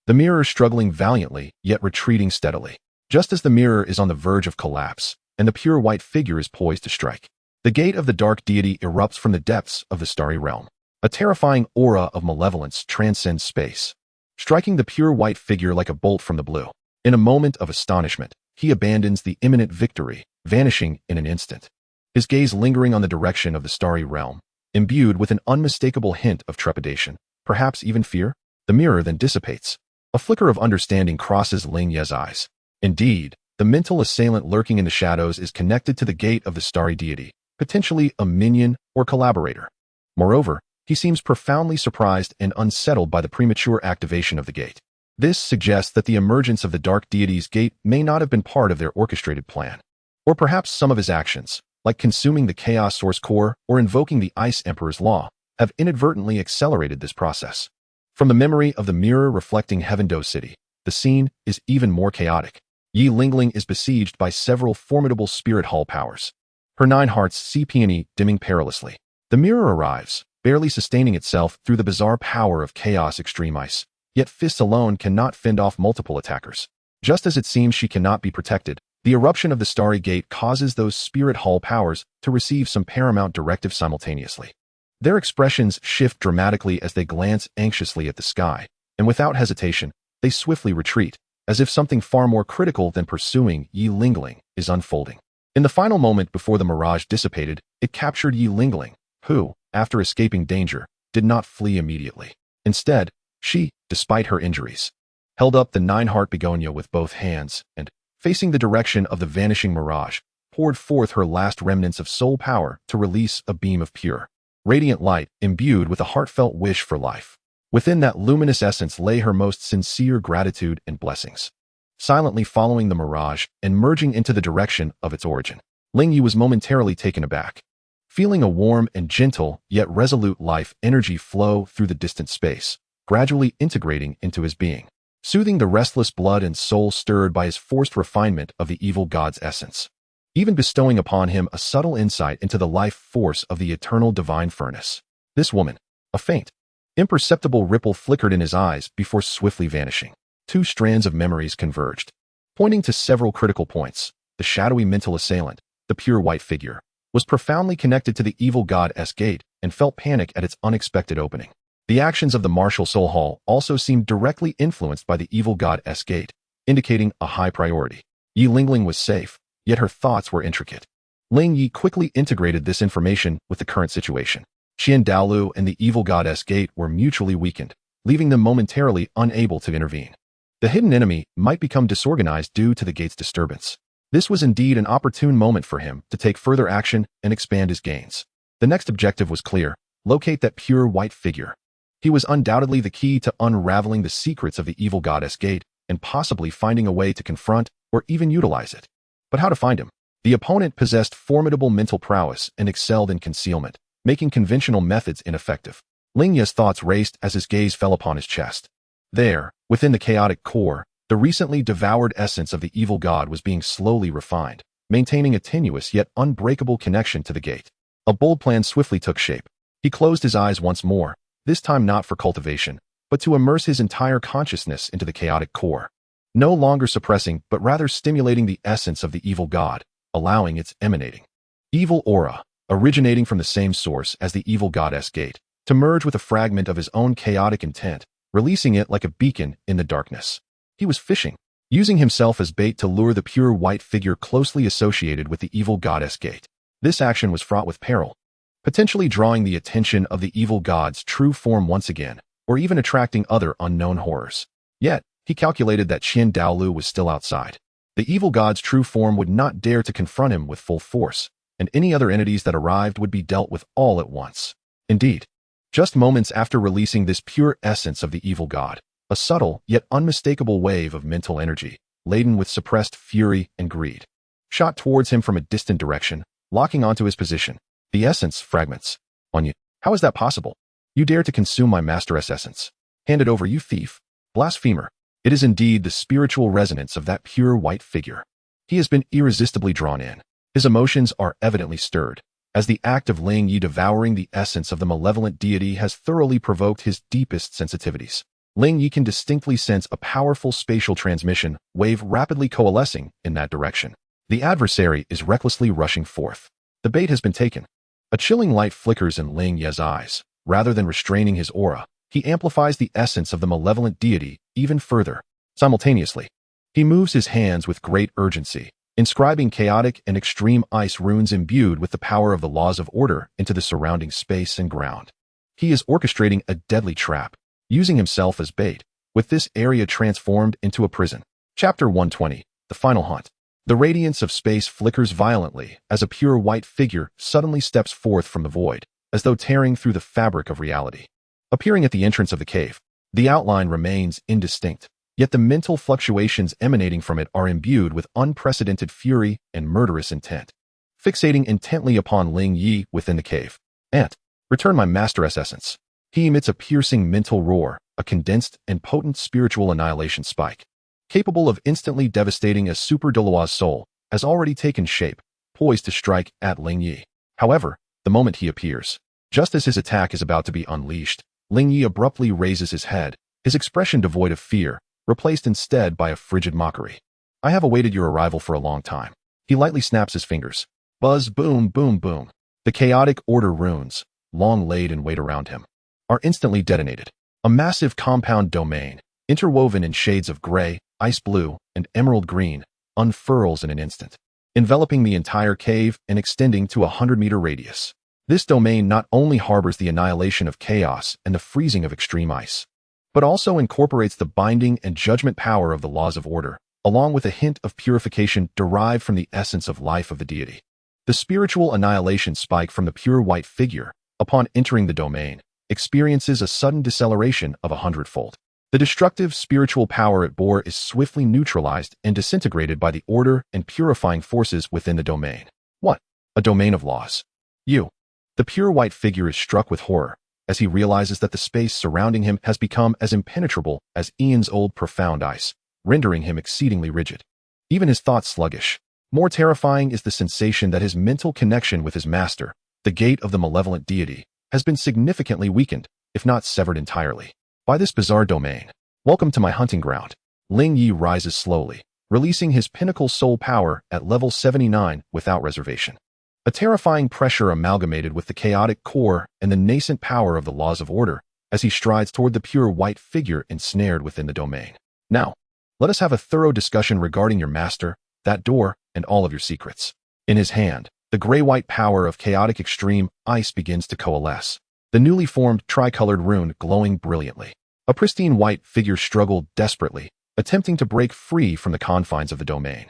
S1: The mirror struggling valiantly, yet retreating steadily. Just as the mirror is on the verge of collapse, and the pure white figure is poised to strike, the gate of the dark deity erupts from the depths of the starry realm. A terrifying aura of malevolence transcends space, striking the pure white figure like a bolt from the blue. In a moment of astonishment, he abandons the imminent victory, vanishing in an instant. His gaze lingering on the direction of the starry realm, imbued with an unmistakable hint of trepidation, perhaps even fear. The mirror then dissipates. A flicker of understanding crosses Ling Ye's eyes. Indeed, the mental assailant lurking in the shadows is connected to the gate of the starry deity, potentially a minion or collaborator. Moreover, he seems profoundly surprised and unsettled by the premature activation of the gate. This suggests that the emergence of the dark deity's gate may not have been part of their orchestrated plan. Or perhaps some of his actions, like consuming the Chaos Source Core or invoking the Ice Emperor's Law, have inadvertently accelerated this process. From the memory of the mirror reflecting Heaven Do City, the scene is even more chaotic. Yi Lingling is besieged by several formidable spirit hall powers. Her 9 hearts see peony dimming perilously. The mirror arrives, barely sustaining itself through the bizarre power of Chaos Extreme Ice, yet fists alone cannot fend off multiple attackers. Just as it seems she cannot be protected, the eruption of the Starry Gate causes those spirit hall powers to receive some paramount directive simultaneously. Their expressions shift dramatically as they glance anxiously at the sky, and without hesitation, they swiftly retreat, as if something far more critical than pursuing Yi Lingling is unfolding. In the final moment before the mirage dissipated, it captured Yi Lingling, who, after escaping danger, did not flee immediately. Instead, she, despite her injuries, held up the 9-heart begonia with both hands and, facing the direction of the vanishing mirage, poured forth her last remnants of soul power to release a beam of pure, radiant light imbued with a heartfelt wish for life. Within that luminous essence lay her most sincere gratitude and blessings. Silently following the mirage and merging into the direction of its origin, Ling Ye was momentarily taken aback, feeling a warm and gentle yet resolute life energy flow through the distant space, gradually integrating into his being, soothing the restless blood and soul stirred by his forced refinement of the evil god's essence, even bestowing upon him a subtle insight into the life force of the eternal divine furnace. This woman, a faint, imperceptible ripple flickered in his eyes before swiftly vanishing. 2 strands of memories converged, pointing to several critical points. The shadowy mental assailant, the pure white figure, was profoundly connected to the evil god's gate and felt panic at its unexpected opening. The actions of the Martial Soul Hall also seemed directly influenced by the evil god's gate, indicating a high priority. Yi Lingling was safe, yet her thoughts were intricate. Ling Ye quickly integrated this information with the current situation. Douluo and the evil god's gate were mutually weakened, leaving them momentarily unable to intervene. The hidden enemy might become disorganized due to the gate's disturbance. This was indeed an opportune moment for him to take further action and expand his gains. The next objective was clear: locate that pure white figure. He was undoubtedly the key to unraveling the secrets of the evil god's gate and possibly finding a way to confront or even utilize it. But how to find him? The opponent possessed formidable mental prowess and excelled in concealment, making conventional methods ineffective. Ling Ye's thoughts raced as his gaze fell upon his chest. There, within the chaotic core, the recently devoured essence of the evil god was being slowly refined, maintaining a tenuous yet unbreakable connection to the gate. A bold plan swiftly took shape. He closed his eyes once more, this time not for cultivation, but to immerse his entire consciousness into the chaotic core. No longer suppressing, but rather stimulating the essence of the evil god, allowing its emanating evil aura. originating from the same source as the evil goddess gate, to merge with a fragment of his own chaotic intent, releasing it like a beacon in the darkness. He was fishing, using himself as bait to lure the pure white figure closely associated with the evil goddess gate. This action was fraught with peril, potentially drawing the attention of the evil god's true form once again, or even attracting other unknown horrors. Yet, he calculated that Douluo was still outside. The evil god's true form would not dare to confront him with full force, and any other entities that arrived would be dealt with all at once. Indeed, just moments after releasing this pure essence of the evil god, a subtle yet unmistakable wave of mental energy, laden with suppressed fury and greed, shot towards him from a distant direction, locking onto his position. The essence fragments. On you. How is that possible? You dare to consume my master's essence. Hand it over, you thief. Blasphemer. It is indeed the spiritual resonance of that pure white figure. He has been irresistibly drawn in. His emotions are evidently stirred, as the act of Ling Ye devouring the essence of the malevolent deity has thoroughly provoked his deepest sensitivities. Ling Ye can distinctly sense a powerful spatial transmission wave rapidly coalescing in that direction. The adversary is recklessly rushing forth. The bait has been taken. A chilling light flickers in Ling Ye's eyes. Rather than restraining his aura, he amplifies the essence of the malevolent deity even further. Simultaneously, he moves his hands with great urgency, inscribing chaotic and extreme ice runes imbued with the power of the laws of order into the surrounding space and ground. He is orchestrating a deadly trap, using himself as bait, with this area transformed into a prison. Chapter 120, The Final Hunt. The radiance of space flickers violently as a pure white figure suddenly steps forth from the void, as though tearing through the fabric of reality. Appearing at the entrance of the cave, the outline remains indistinct, yet the mental fluctuations emanating from it are imbued with unprecedented fury and murderous intent. Fixating intently upon Ling Ye within the cave. Ant, return my master's essence. He emits a piercing mental roar, a condensed and potent spiritual annihilation spike, capable of instantly devastating a super Douluo's soul, has already taken shape, poised to strike at Ling Ye. However, the moment he appears, just as his attack is about to be unleashed, Ling Ye abruptly raises his head, his expression devoid of fear, replaced instead by a frigid mockery. I have awaited your arrival for a long time. He lightly snaps his fingers. Buzz, boom, boom, boom. The chaotic order runes, long laid in wait around him, are instantly detonated. A massive compound domain, interwoven in shades of gray, ice blue, and emerald green, unfurls in an instant, enveloping the entire cave and extending to a 100-meter radius. This domain not only harbors the annihilation of chaos and the freezing of extreme ice, but also incorporates the binding and judgment power of the laws of order, along with a hint of purification derived from the essence of life of the deity. The spiritual annihilation spike from the pure white figure, upon entering the domain, experiences a sudden deceleration of 100-fold. The destructive spiritual power it bore is swiftly neutralized and disintegrated by the order and purifying forces within the domain. What? A domain of laws. You. The pure white figure is struck with horror, as he realizes that the space surrounding him has become as impenetrable as eons old profound ice, rendering him exceedingly rigid. Even his thoughts sluggish. More terrifying is the sensation that his mental connection with his master, the gate of the malevolent deity, has been significantly weakened, if not severed entirely, by this bizarre domain. Welcome to my hunting ground. Ling Ye rises slowly, releasing his pinnacle soul power at level 79 without reservation. A terrifying pressure amalgamated with the chaotic core and the nascent power of the laws of order as he strides toward the pure white figure ensnared within the domain. Now, let us have a thorough discussion regarding your master, that door, and all of your secrets. In his hand, the gray-white power of chaotic extreme ice begins to coalesce, the newly formed tricolored rune glowing brilliantly. A pristine white figure struggled desperately, attempting to break free from the confines of the domain,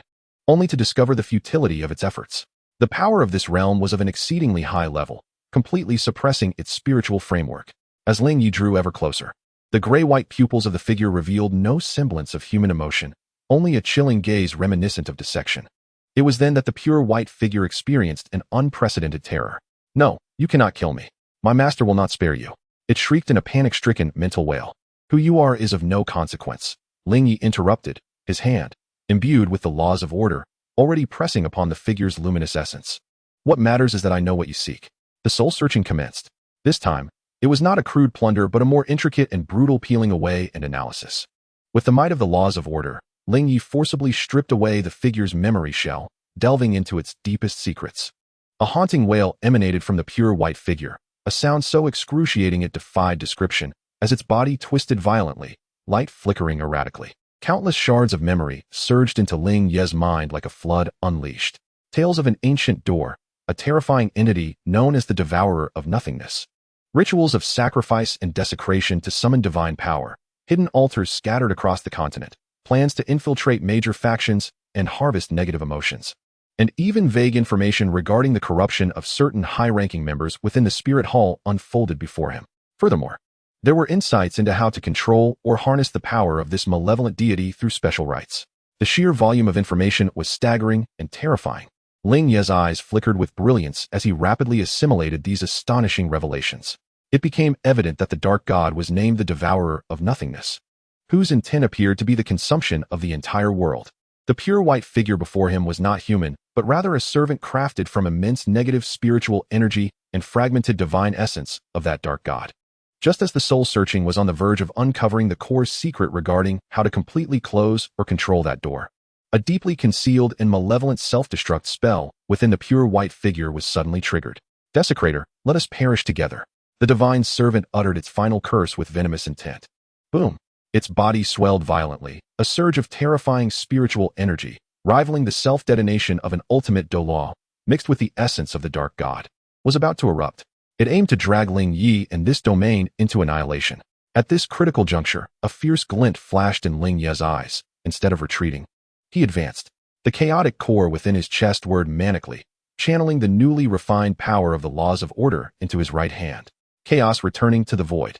S1: only to discover the futility of its efforts. The power of this realm was of an exceedingly high level, completely suppressing its spiritual framework. As Ling Ye drew ever closer, the gray-white pupils of the figure revealed no semblance of human emotion, only a chilling gaze reminiscent of dissection. It was then that the pure white figure experienced an unprecedented terror. No, you cannot kill me. My master will not spare you. It shrieked in a panic-stricken mental wail. Who you are is of no consequence. Ling Ye interrupted, his hand, imbued with the laws of order, already pressing upon the figure's luminous essence. What matters is that I know what you seek. The soul-searching commenced. This time, it was not a crude plunder but a more intricate and brutal peeling away and analysis. With the might of the laws of order, Ling Ye forcibly stripped away the figure's memory shell, delving into its deepest secrets. A haunting wail emanated from the pure white figure, a sound so excruciating it defied description, as its body twisted violently, light flickering erratically. Countless shards of memory surged into Ling Ye's mind like a flood unleashed. Tales of an ancient door, a terrifying entity known as the Devourer of Nothingness. Rituals of sacrifice and desecration to summon divine power, hidden altars scattered across the continent, plans to infiltrate major factions and harvest negative emotions, and even vague information regarding the corruption of certain high-ranking members within the Spirit Hall unfolded before him. Furthermore, there were insights into how to control or harness the power of this malevolent deity through special rites. The sheer volume of information was staggering and terrifying. Ling Ye's eyes flickered with brilliance as he rapidly assimilated these astonishing revelations. It became evident that the Dark God was named the Devourer of Nothingness, whose intent appeared to be the consumption of the entire world. The pure white figure before him was not human, but rather a servant crafted from immense negative spiritual energy and fragmented divine essence of that Dark God. Just as the soul-searching was on the verge of uncovering the core secret regarding how to completely close or control that door, a deeply concealed and malevolent self-destruct spell within the pure white figure was suddenly triggered. Desecrator, let us perish together. The divine servant uttered its final curse with venomous intent. Boom! Its body swelled violently, a surge of terrifying spiritual energy, rivaling the self-detonation of an ultimate Douluo, mixed with the essence of the Dark God, was about to erupt. It aimed to drag Ling Ye and this domain into annihilation. At this critical juncture, a fierce glint flashed in Ling Ye's eyes. Instead of retreating, he advanced. The chaotic core within his chest whirred manically, channeling the newly refined power of the laws of order into his right hand. Chaos returning to the void.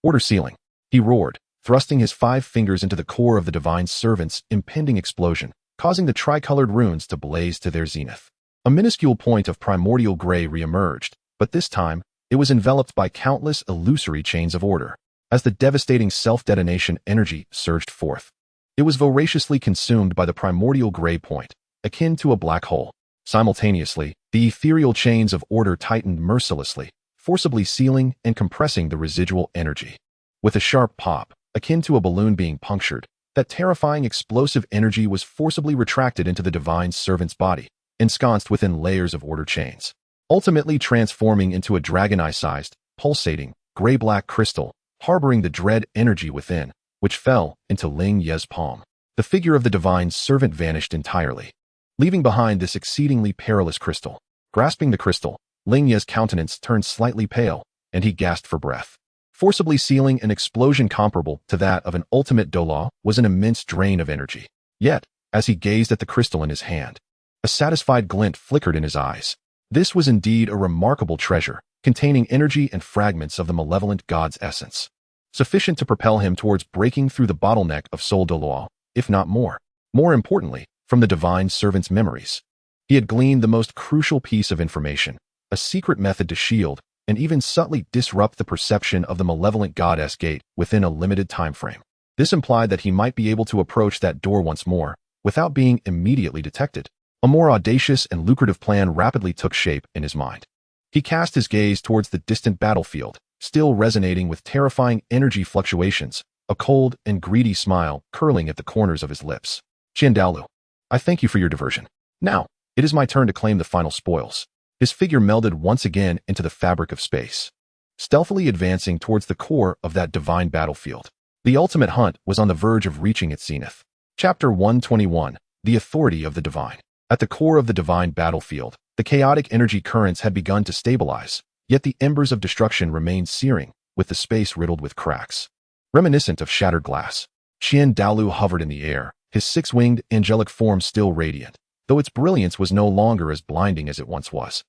S1: Order sealing. He roared, thrusting his 5 fingers into the core of the divine servant's impending explosion, causing the tricolored runes to blaze to their zenith. A minuscule point of primordial gray re-emerged, but this time, it was enveloped by countless illusory chains of order. As the devastating self-detonation energy surged forth, it was voraciously consumed by the primordial gray point, akin to a black hole. Simultaneously, the ethereal chains of order tightened mercilessly, forcibly sealing and compressing the residual energy. With a sharp pop, akin to a balloon being punctured, that terrifying explosive energy was forcibly retracted into the divine servant's body, ensconced within layers of order chains, ultimately transforming into a dragon-eye-sized, pulsating, gray-black crystal, harboring the dread energy within, which fell into Ling Ye's palm. The figure of the divine servant vanished entirely, leaving behind this exceedingly perilous crystal. Grasping the crystal, Ling Ye's countenance turned slightly pale, and he gasped for breath. Forcibly sealing an explosion comparable to that of an ultimate Douluo was an immense drain of energy. Yet, as he gazed at the crystal in his hand, a satisfied glint flickered in his eyes. This was indeed a remarkable treasure, containing energy and fragments of the malevolent god's essence, sufficient to propel him towards breaking through the bottleneck of soul Douluo, if not more. More importantly, from the divine servant's memories, he had gleaned the most crucial piece of information, a secret method to shield and even subtly disrupt the perception of the malevolent goddess gate within a limited time frame. This implied that he might be able to approach that door once more, without being immediately detected. A more audacious and lucrative plan rapidly took shape in his mind. He cast his gaze towards the distant battlefield, still resonating with terrifying energy fluctuations, a cold and greedy smile curling at the corners of his lips. Douluo, I thank you for your diversion. Now, it is my turn to claim the final spoils. His figure melded once again into the fabric of space, stealthily advancing towards the core of that divine battlefield. The ultimate hunt was on the verge of reaching its zenith. Chapter 121, The Authority of the Divine. At the core of the divine battlefield, the chaotic energy currents had begun to stabilize, yet the embers of destruction remained searing, with the space riddled with cracks, reminiscent of shattered glass. Douluo hovered in the air, his 6-winged angelic form still radiant, though its brilliance was no longer as blinding as it once was.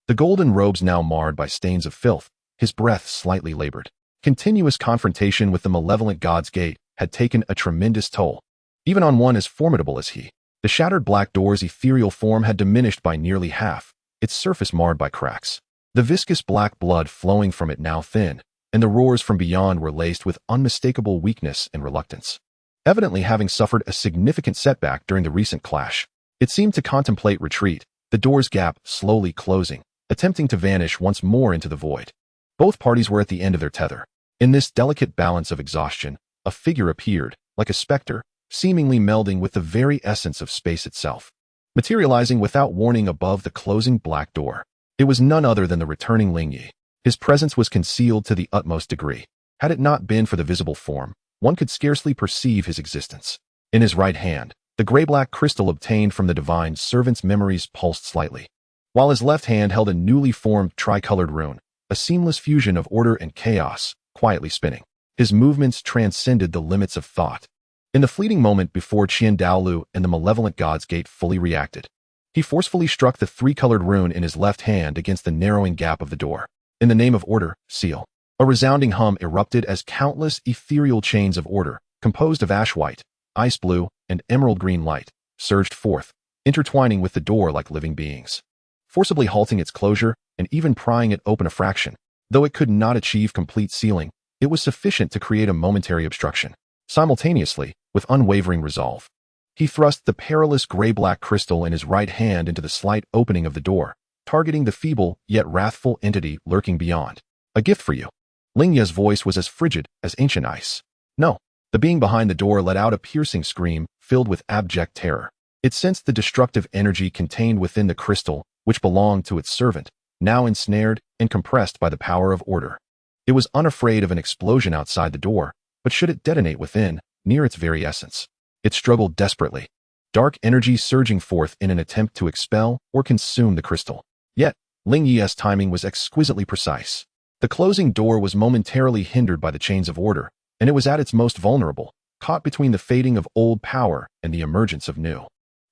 S1: The golden robes now marred by stains of filth, his breath slightly labored. Continuous confrontation with the malevolent god's gate had taken a tremendous toll, even on one as formidable as he. The shattered black door's ethereal form had diminished by nearly half, its surface marred by cracks. The viscous black blood flowing from it now thin, and the roars from beyond were laced with unmistakable weakness and reluctance. Evidently having suffered a significant setback during the recent clash, it seemed to contemplate retreat, the door's gap slowly closing, attempting to vanish once more into the void. Both parties were at the end of their tether. In this delicate balance of exhaustion, a figure appeared, like a specter, seemingly melding with the very essence of space itself, materializing without warning above the closing black door. It was none other than the returning Ling Ye. His presence was concealed to the utmost degree. Had it not been for the visible form, one could scarcely perceive his existence. In his right hand, the gray-black crystal obtained from the divine servant's memories pulsed slightly, while his left hand held a newly formed tricolored rune, a seamless fusion of order and chaos, quietly spinning. His movements transcended the limits of thought. In the fleeting moment before Douluo and the malevolent god's gate fully reacted, he forcefully struck the three-colored rune in his left hand against the narrowing gap of the door. In the name of order, seal. A resounding hum erupted as countless ethereal chains of order, composed of ash white, ice blue, and emerald green light, surged forth, intertwining with the door like living beings, forcibly halting its closure and even prying it open a fraction. Though it could not achieve complete sealing, it was sufficient to create a momentary obstruction. Simultaneously, with unwavering resolve, he thrust the perilous gray-black crystal in his right hand into the slight opening of the door, targeting the feeble yet wrathful entity lurking beyond. A gift for you. Ling Ye's voice was as frigid as ancient ice. No. The being behind the door let out a piercing scream, filled with abject terror. It sensed the destructive energy contained within the crystal, which belonged to its servant, now ensnared and compressed by the power of order. It was unafraid of an explosion outside the door, but should it detonate within, near its very essence? It struggled desperately, dark energy surging forth in an attempt to expel or consume the crystal. Yet, Ling Ye's timing was exquisitely precise. The closing door was momentarily hindered by the chains of order, and it was at its most vulnerable, caught between the fading of old power and the emergence of new.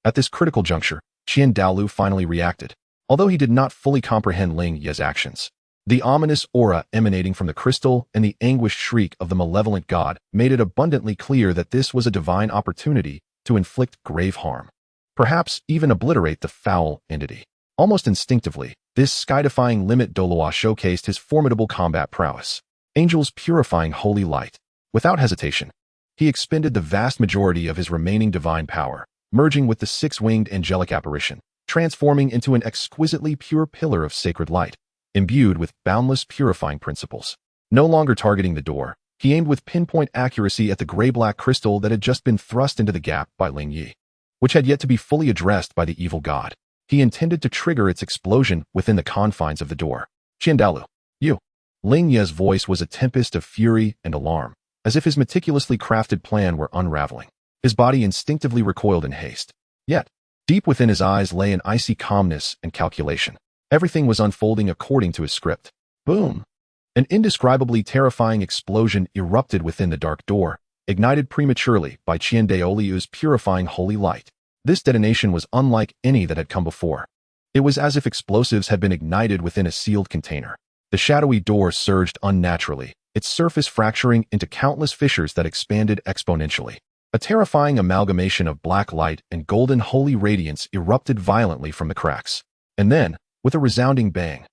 S1: At this critical juncture, Douluo finally reacted, although he did not fully comprehend Ling Ye's actions. The ominous aura emanating from the crystal and the anguished shriek of the malevolent god made it abundantly clear that this was a divine opportunity to inflict grave harm, perhaps even obliterate the foul entity. Almost instinctively, this sky-defying limit Douluo showcased his formidable combat prowess. Angels purifying holy light. Without hesitation, he expended the vast majority of his remaining divine power, merging with the six-winged angelic apparition, transforming into an exquisitely pure pillar of sacred light, imbued with boundless purifying principles. No longer targeting the door, he aimed with pinpoint accuracy at the gray-black crystal that had just been thrust into the gap by Ling Ye, which had yet to be fully addressed by the evil god. He intended to trigger its explosion within the confines of the door. Douluo, you. Ling Ye's voice was a tempest of fury and alarm, as if his meticulously crafted plan were unraveling. His body instinctively recoiled in haste. Yet, deep within his eyes lay an icy calmness and calculation. Everything was unfolding according to his script. Boom! An indescribably terrifying explosion erupted within the dark door, ignited prematurely by Douluo's purifying holy light. This detonation was unlike any that had come before. It was as if explosives had been ignited within a sealed container. The shadowy door surged unnaturally, its surface fracturing into countless fissures that expanded exponentially. A terrifying amalgamation of black light and golden holy radiance erupted violently from the cracks. And then, with a resounding bang,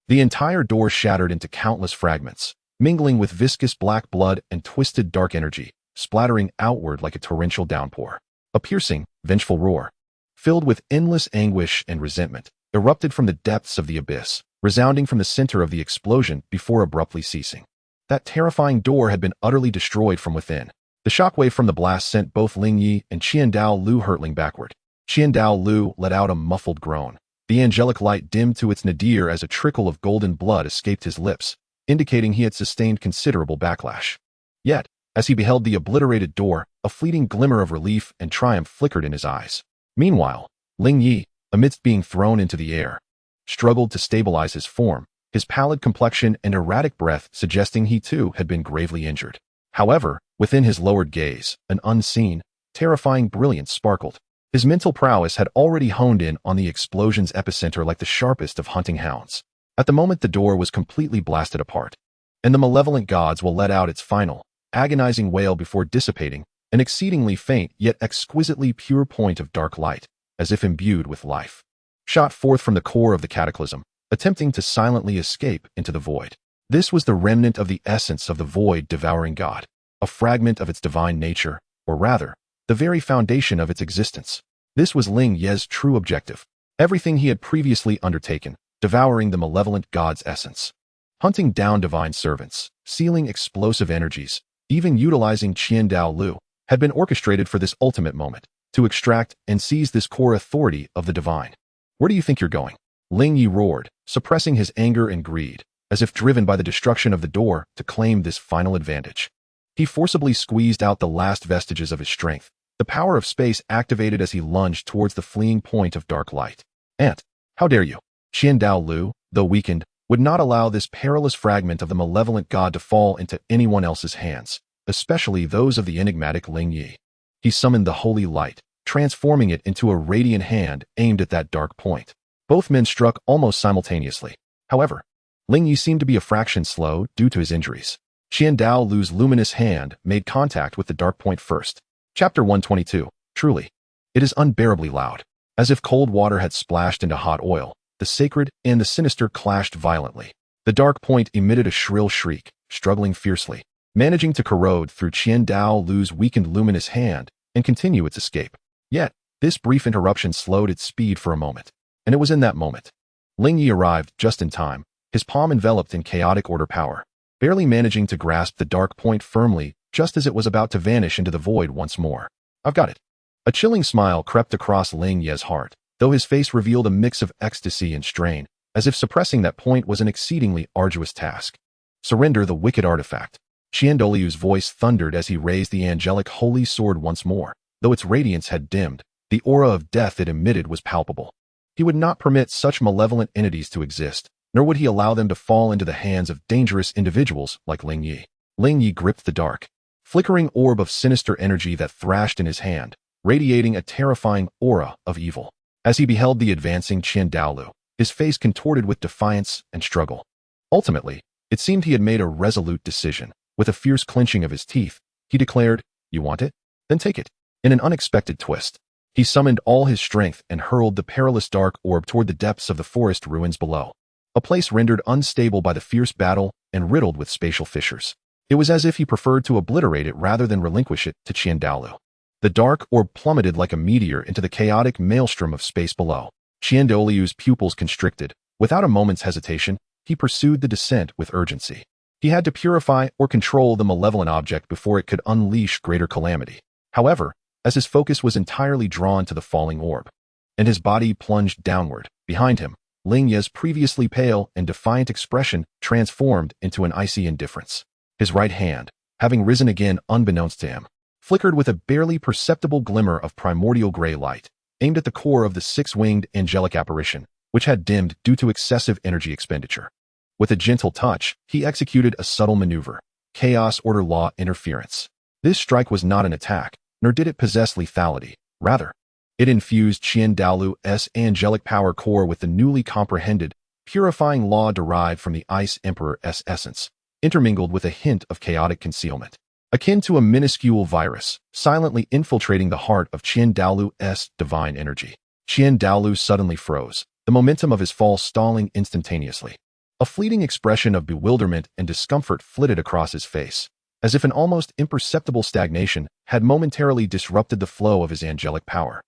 S1: the entire door shattered into countless fragments, mingling with viscous black blood and twisted dark energy, splattering outward like a torrential downpour. A piercing, vengeful roar, filled with endless anguish and resentment, erupted from the depths of the abyss, resounding from the center of the explosion before abruptly ceasing. That terrifying door had been utterly destroyed from within. The shockwave from the blast sent both Ling Ye and Douluo hurtling backward. Douluo let out a muffled groan. The angelic light dimmed to its nadir as a trickle of golden blood escaped his lips, indicating he had sustained considerable backlash. Yet, as he beheld the obliterated door, a fleeting glimmer of relief and triumph flickered in his eyes. Meanwhile, Ling Ye, amidst being thrown into the air, struggled to stabilize his form, his pallid complexion and erratic breath suggesting he too had been gravely injured. However, within his lowered gaze, an unseen, terrifying brilliance sparkled. His mental prowess had already honed in on the explosion's epicenter like the sharpest of hunting hounds. At the moment the door was completely blasted apart, and the malevolent gods will let out its final, agonizing wail before dissipating, an exceedingly faint yet exquisitely pure point of dark light, as if imbued with life, shot forth from the core of the cataclysm, attempting to silently escape into the void. This was the remnant of the essence of the void-devouring god, a fragment of its divine nature, or rather, the very foundation of its existence. This was Ling Ye's true objective. Everything he had previously undertaken, devouring the malevolent god's essence, hunting down divine servants, sealing explosive energies, even utilizing Douluo, had been orchestrated for this ultimate moment, to extract and seize this core authority of the divine. Where do you think you're going? Ling Ye roared, suppressing his anger and greed, as if driven by the destruction of the door to claim this final advantage. He forcibly squeezed out the last vestiges of his strength, the power of space activated as he lunged towards the fleeing point of dark light. "Ant, how dare you?" Qian Douluo, though weakened, would not allow this perilous fragment of the malevolent god to fall into anyone else's hands, especially those of the enigmatic Ling Ye. He summoned the holy light, transforming it into a radiant hand aimed at that dark point. Both men struck almost simultaneously. However, Ling Ye seemed to be a fraction slow due to his injuries. Qian Douluo's luminous hand made contact with the dark point first. Chapter 122. Truly, it is unbearably loud. As if cold water had splashed into hot oil, the sacred and the sinister clashed violently. The dark point emitted a shrill shriek, struggling fiercely, managing to corrode through Qian Douluo's weakened luminous hand and continue its escape. Yet, this brief interruption slowed its speed for a moment, and it was in that moment Ling Ye arrived just in time, his palm enveloped in chaotic order power, barely managing to grasp the dark point firmly just as it was about to vanish into the void once more. "I've got it." A chilling smile crept across Ling Ye's heart, though his face revealed a mix of ecstasy and strain, as if suppressing that point was an exceedingly arduous task. "Surrender the wicked artifact." Qian Douluo's voice thundered as he raised the angelic holy sword once more. Though its radiance had dimmed, the aura of death it emitted was palpable. He would not permit such malevolent entities to exist, nor would he allow them to fall into the hands of dangerous individuals like Ling Ye. Ling Ye gripped the dark, flickering orb of sinister energy that thrashed in his hand, radiating a terrifying aura of evil. As he beheld the advancing Qian Douluo, his face contorted with defiance and struggle. Ultimately, it seemed he had made a resolute decision. With a fierce clenching of his teeth, he declared, "You want it? Then take it." In an unexpected twist, he summoned all his strength and hurled the perilous dark orb toward the depths of the forest ruins below, a place rendered unstable by the fierce battle and riddled with spatial fissures. It was as if he preferred to obliterate it rather than relinquish it to Qian Douluo. The dark orb plummeted like a meteor into the chaotic maelstrom of space below. Qian Douluo's pupils constricted. Without a moment's hesitation, he pursued the descent with urgency. He had to purify or control the malevolent object before it could unleash greater calamity. However, as his focus was entirely drawn to the falling orb, and his body plunged downward, behind him, Ling Ye's previously pale and defiant expression transformed into an icy indifference. His right hand, having risen again unbeknownst to him, flickered with a barely perceptible glimmer of primordial gray light, aimed at the core of the six-winged angelic apparition, which had dimmed due to excessive energy expenditure. With a gentle touch, he executed a subtle maneuver, chaos order law interference. This strike was not an attack, nor did it possess lethality. Rather, it infused Qian Douluo's angelic power core with the newly comprehended, purifying law derived from the Ice Emperor's essence, intermingled with a hint of chaotic concealment. Akin to a minuscule virus, silently infiltrating the heart of Qian Douluo's divine energy. Qian Douluo suddenly froze, the momentum of his fall stalling instantaneously. A fleeting expression of bewilderment and discomfort flitted across his face, as if an almost imperceptible stagnation had momentarily disrupted the flow of his angelic power.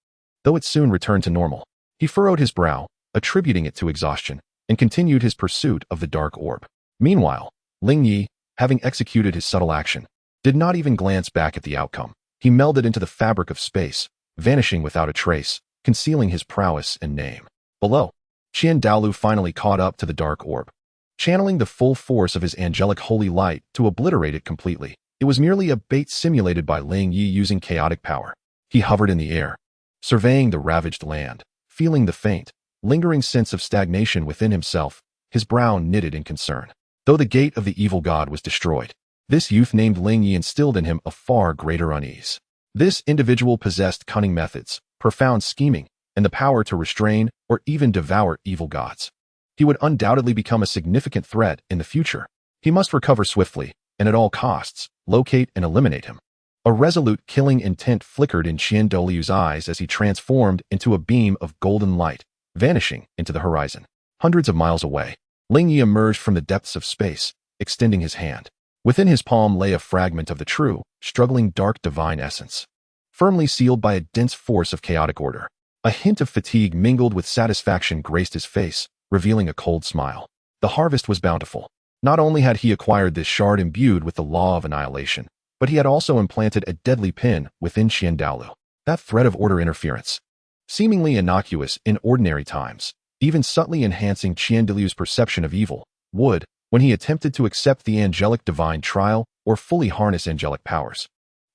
S1: Though it soon returned to normal, he furrowed his brow, attributing it to exhaustion, and continued his pursuit of the dark orb. Meanwhile, Ling Ye, having executed his subtle action, did not even glance back at the outcome. He melded into the fabric of space, vanishing without a trace, concealing his prowess and name. Below, Qian Douluo finally caught up to the dark orb, channeling the full force of his angelic holy light to obliterate it completely. It was merely a bait simulated by Ling Ye using chaotic power. He hovered in the air, surveying the ravaged land, feeling the faint, lingering sense of stagnation within himself, his brow knitted in concern. Though the gate of the evil god was destroyed, this youth named Ling Ye instilled in him a far greater unease. This individual possessed cunning methods, profound scheming, and the power to restrain or even devour evil gods. He would undoubtedly become a significant threat in the future. He must recover swiftly, and at all costs, locate and eliminate him. A resolute killing intent flickered in Qian Douluo's eyes as he transformed into a beam of golden light, vanishing into the horizon. Hundreds of miles away, Ling Ye emerged from the depths of space, extending his hand. Within his palm lay a fragment of the true, struggling dark divine essence, firmly sealed by a dense force of chaotic order. A hint of fatigue mingled with satisfaction graced his face, revealing a cold smile. The harvest was bountiful. Not only had he acquired this shard imbued with the law of annihilation, but he had also implanted a deadly pin within Qian Douluo. That thread of order interference, seemingly innocuous in ordinary times, even subtly enhancing Qian Renxue's perception of evil, would, when he attempted to accept the angelic divine trial or fully harness angelic powers,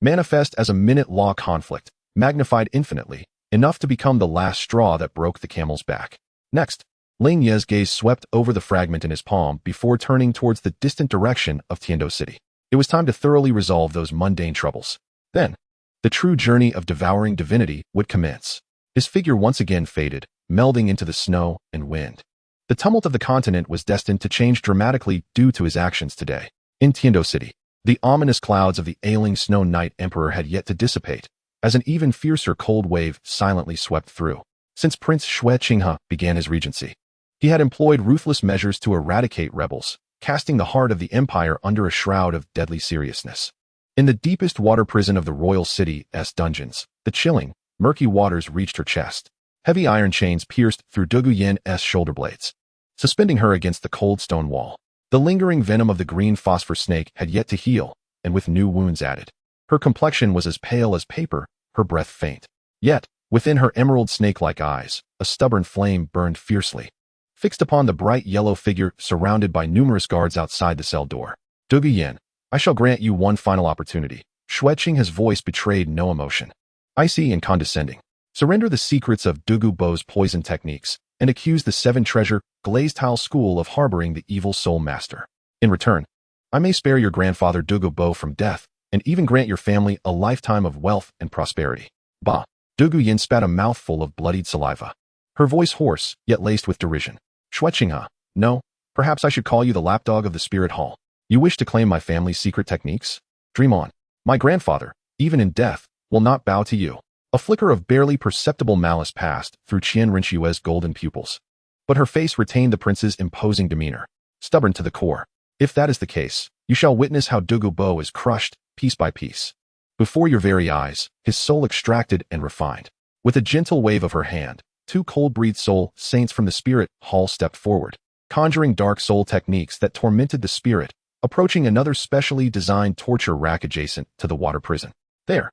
S1: manifest as a minute-law conflict, magnified infinitely, enough to become the last straw that broke the camel's back. Next, Ling Ye's gaze swept over the fragment in his palm before turning towards the distant direction of Tiando City. It was time to thoroughly resolve those mundane troubles. Then, the true journey of devouring divinity would commence. His figure once again faded, melding into the snow and wind. The tumult of the continent was destined to change dramatically due to his actions today. In Tiando City, the ominous clouds of the ailing Snow Knight Emperor had yet to dissipate, as an even fiercer cold wave silently swept through. Since Prince Xue Qinghe began his regency, he had employed ruthless measures to eradicate rebels, casting the heart of the empire under a shroud of deadly seriousness. In the deepest water prison of the royal city's dungeons, the chilling, murky waters reached her chest. Heavy iron chains pierced through Douluo Yan's shoulder blades, suspending her against the cold stone wall. The lingering venom of the green phosphor snake had yet to heal, and with new wounds added. Her complexion was as pale as paper, her breath faint. Yet, within her emerald snake-like eyes, a stubborn flame burned fiercely, fixed upon the bright yellow figure surrounded by numerous guards outside the cell door. Douluo Yan, I shall grant you one final opportunity. Xue Qinghe's voice betrayed no emotion. Icy and condescending. Surrender the secrets of Douluo Bo's poison techniques, and accuse the seven-treasure, glazed tile school of harboring the evil soul master. In return, I may spare your grandfather Douluo Bo from death, and even grant your family a lifetime of wealth and prosperity. Bah! Douluo Yan spat a mouthful of bloodied saliva, her voice hoarse, yet laced with derision. Xue Qinghe, no, perhaps I should call you the lapdog of the spirit hall. You wish to claim my family's secret techniques? Dream on. My grandfather, even in death, will not bow to you. A flicker of barely perceptible malice passed through Qian Renxue's golden pupils, but her face retained the prince's imposing demeanor, stubborn to the core. If that is the case, you shall witness how Douluo Bo is crushed, piece by piece. Before your very eyes, his soul extracted and refined. With a gentle wave of her hand, two cold-breathed soul saints from the spirit hall stepped forward, conjuring dark soul techniques that tormented the spirit, approaching another specially designed torture rack adjacent to the water prison. There,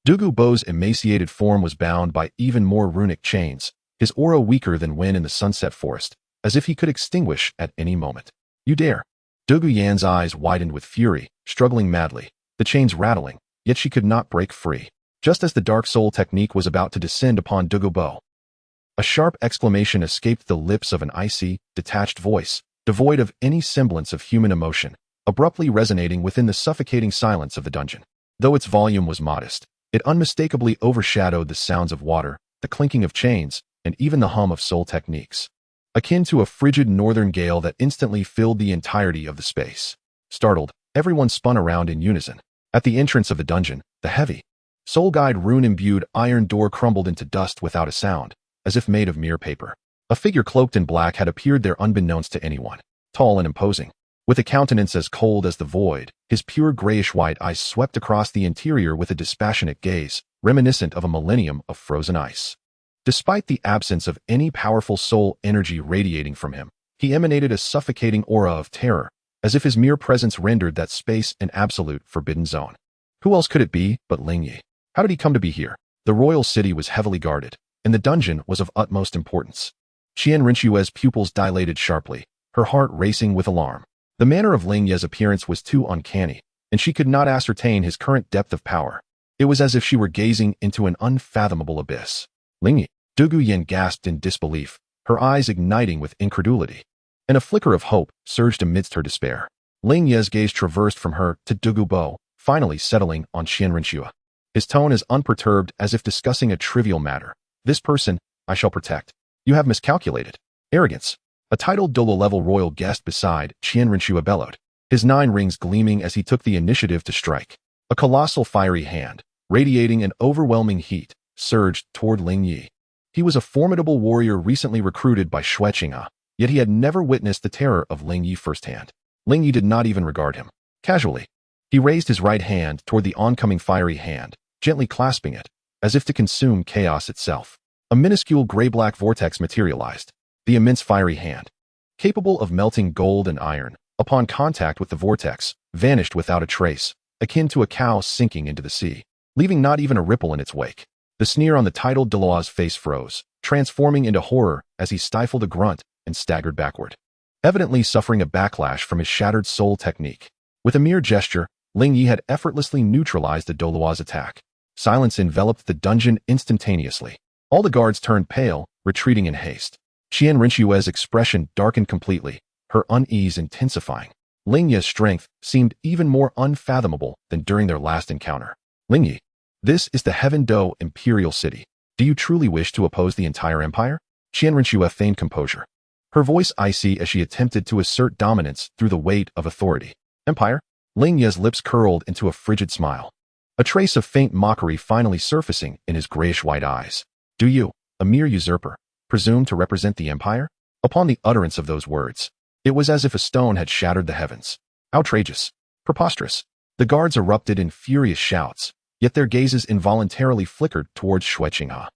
S1: Douluo Bo's emaciated form was bound by even more runic chains, his aura weaker than when in the sunset forest, as if he could extinguish at any moment. You dare! Douluo Yan's eyes widened with fury, struggling madly, the chains rattling, yet she could not break free. Just as the dark soul technique was about to descend upon Douluo Bo, a sharp exclamation escaped the lips of an icy, detached voice, devoid of any semblance of human emotion, abruptly resonating within the suffocating silence of the dungeon. Though its volume was modest, it unmistakably overshadowed the sounds of water, the clinking of chains, and even the hum of soul techniques, akin to a frigid northern gale that instantly filled the entirety of the space. Startled, everyone spun around in unison. At the entrance of the dungeon, the heavy, soul-guide rune-imbued iron door crumbled into dust without a sound, as if made of mere paper. A figure cloaked in black had appeared there unbeknownst to anyone, tall and imposing, with a countenance as cold as the void. His pure grayish-white eyes swept across the interior with a dispassionate gaze, reminiscent of a millennium of frozen ice. Despite the absence of any powerful soul energy radiating from him, he emanated a suffocating aura of terror, as if his mere presence rendered that space an absolute forbidden zone. Who else could it be but Ling Ye? How did he come to be here? The royal city was heavily guarded, and the dungeon was of utmost importance. Qian Renxue's pupils dilated sharply, her heart racing with alarm. The manner of Ling Ye's appearance was too uncanny, and she could not ascertain his current depth of power. It was as if she were gazing into an unfathomable abyss. Ling Ye, Douluo Yan gasped in disbelief, her eyes igniting with incredulity, and a flicker of hope surged amidst her despair. Ling Ye's gaze traversed from her to Douluo Bo, finally settling on Qian Renxue. His tone as unperturbed as if discussing a trivial matter. This person, I shall protect. You have miscalculated. Arrogance. A titled Douluo-level royal guest beside Qian Renxue bellowed, his 9 rings gleaming as he took the initiative to strike. A colossal fiery hand, radiating an overwhelming heat, surged toward Ling Ye. He was a formidable warrior recently recruited by Xue Qinghe, yet he had never witnessed the terror of Ling Ye firsthand. Ling Ye did not even regard him. Casually, he raised his right hand toward the oncoming fiery hand, gently clasping it, as if to consume chaos itself. A minuscule gray-black vortex materialized. The immense fiery hand, capable of melting gold and iron, upon contact with the vortex, vanished without a trace, akin to a cow sinking into the sea, leaving not even a ripple in its wake. The sneer on the titled Douluo's face froze, transforming into horror as he stifled a grunt and staggered backward, evidently suffering a backlash from his shattered soul technique. With a mere gesture, Ling Ye had effortlessly neutralized the Douluo's attack. Silence enveloped the dungeon instantaneously. All the guards turned pale, retreating in haste. Qian Renxue's expression darkened completely, her unease intensifying. Ling Ye's strength seemed even more unfathomable than during their last encounter. Ling Ye, this is the Heaven Do Imperial City. Do you truly wish to oppose the entire empire? Qian Renxue feigned composure, her voice icy as she attempted to assert dominance through the weight of authority. Empire? Ling Ye's lips curled into a frigid smile, a trace of faint mockery finally surfacing in his grayish-white eyes. Do you, a mere usurper, presume to represent the empire? Upon the utterance of those words, it was as if a stone had shattered the heavens. Outrageous. Preposterous. The guards erupted in furious shouts, yet their gazes involuntarily flickered towards Xue Qinghe.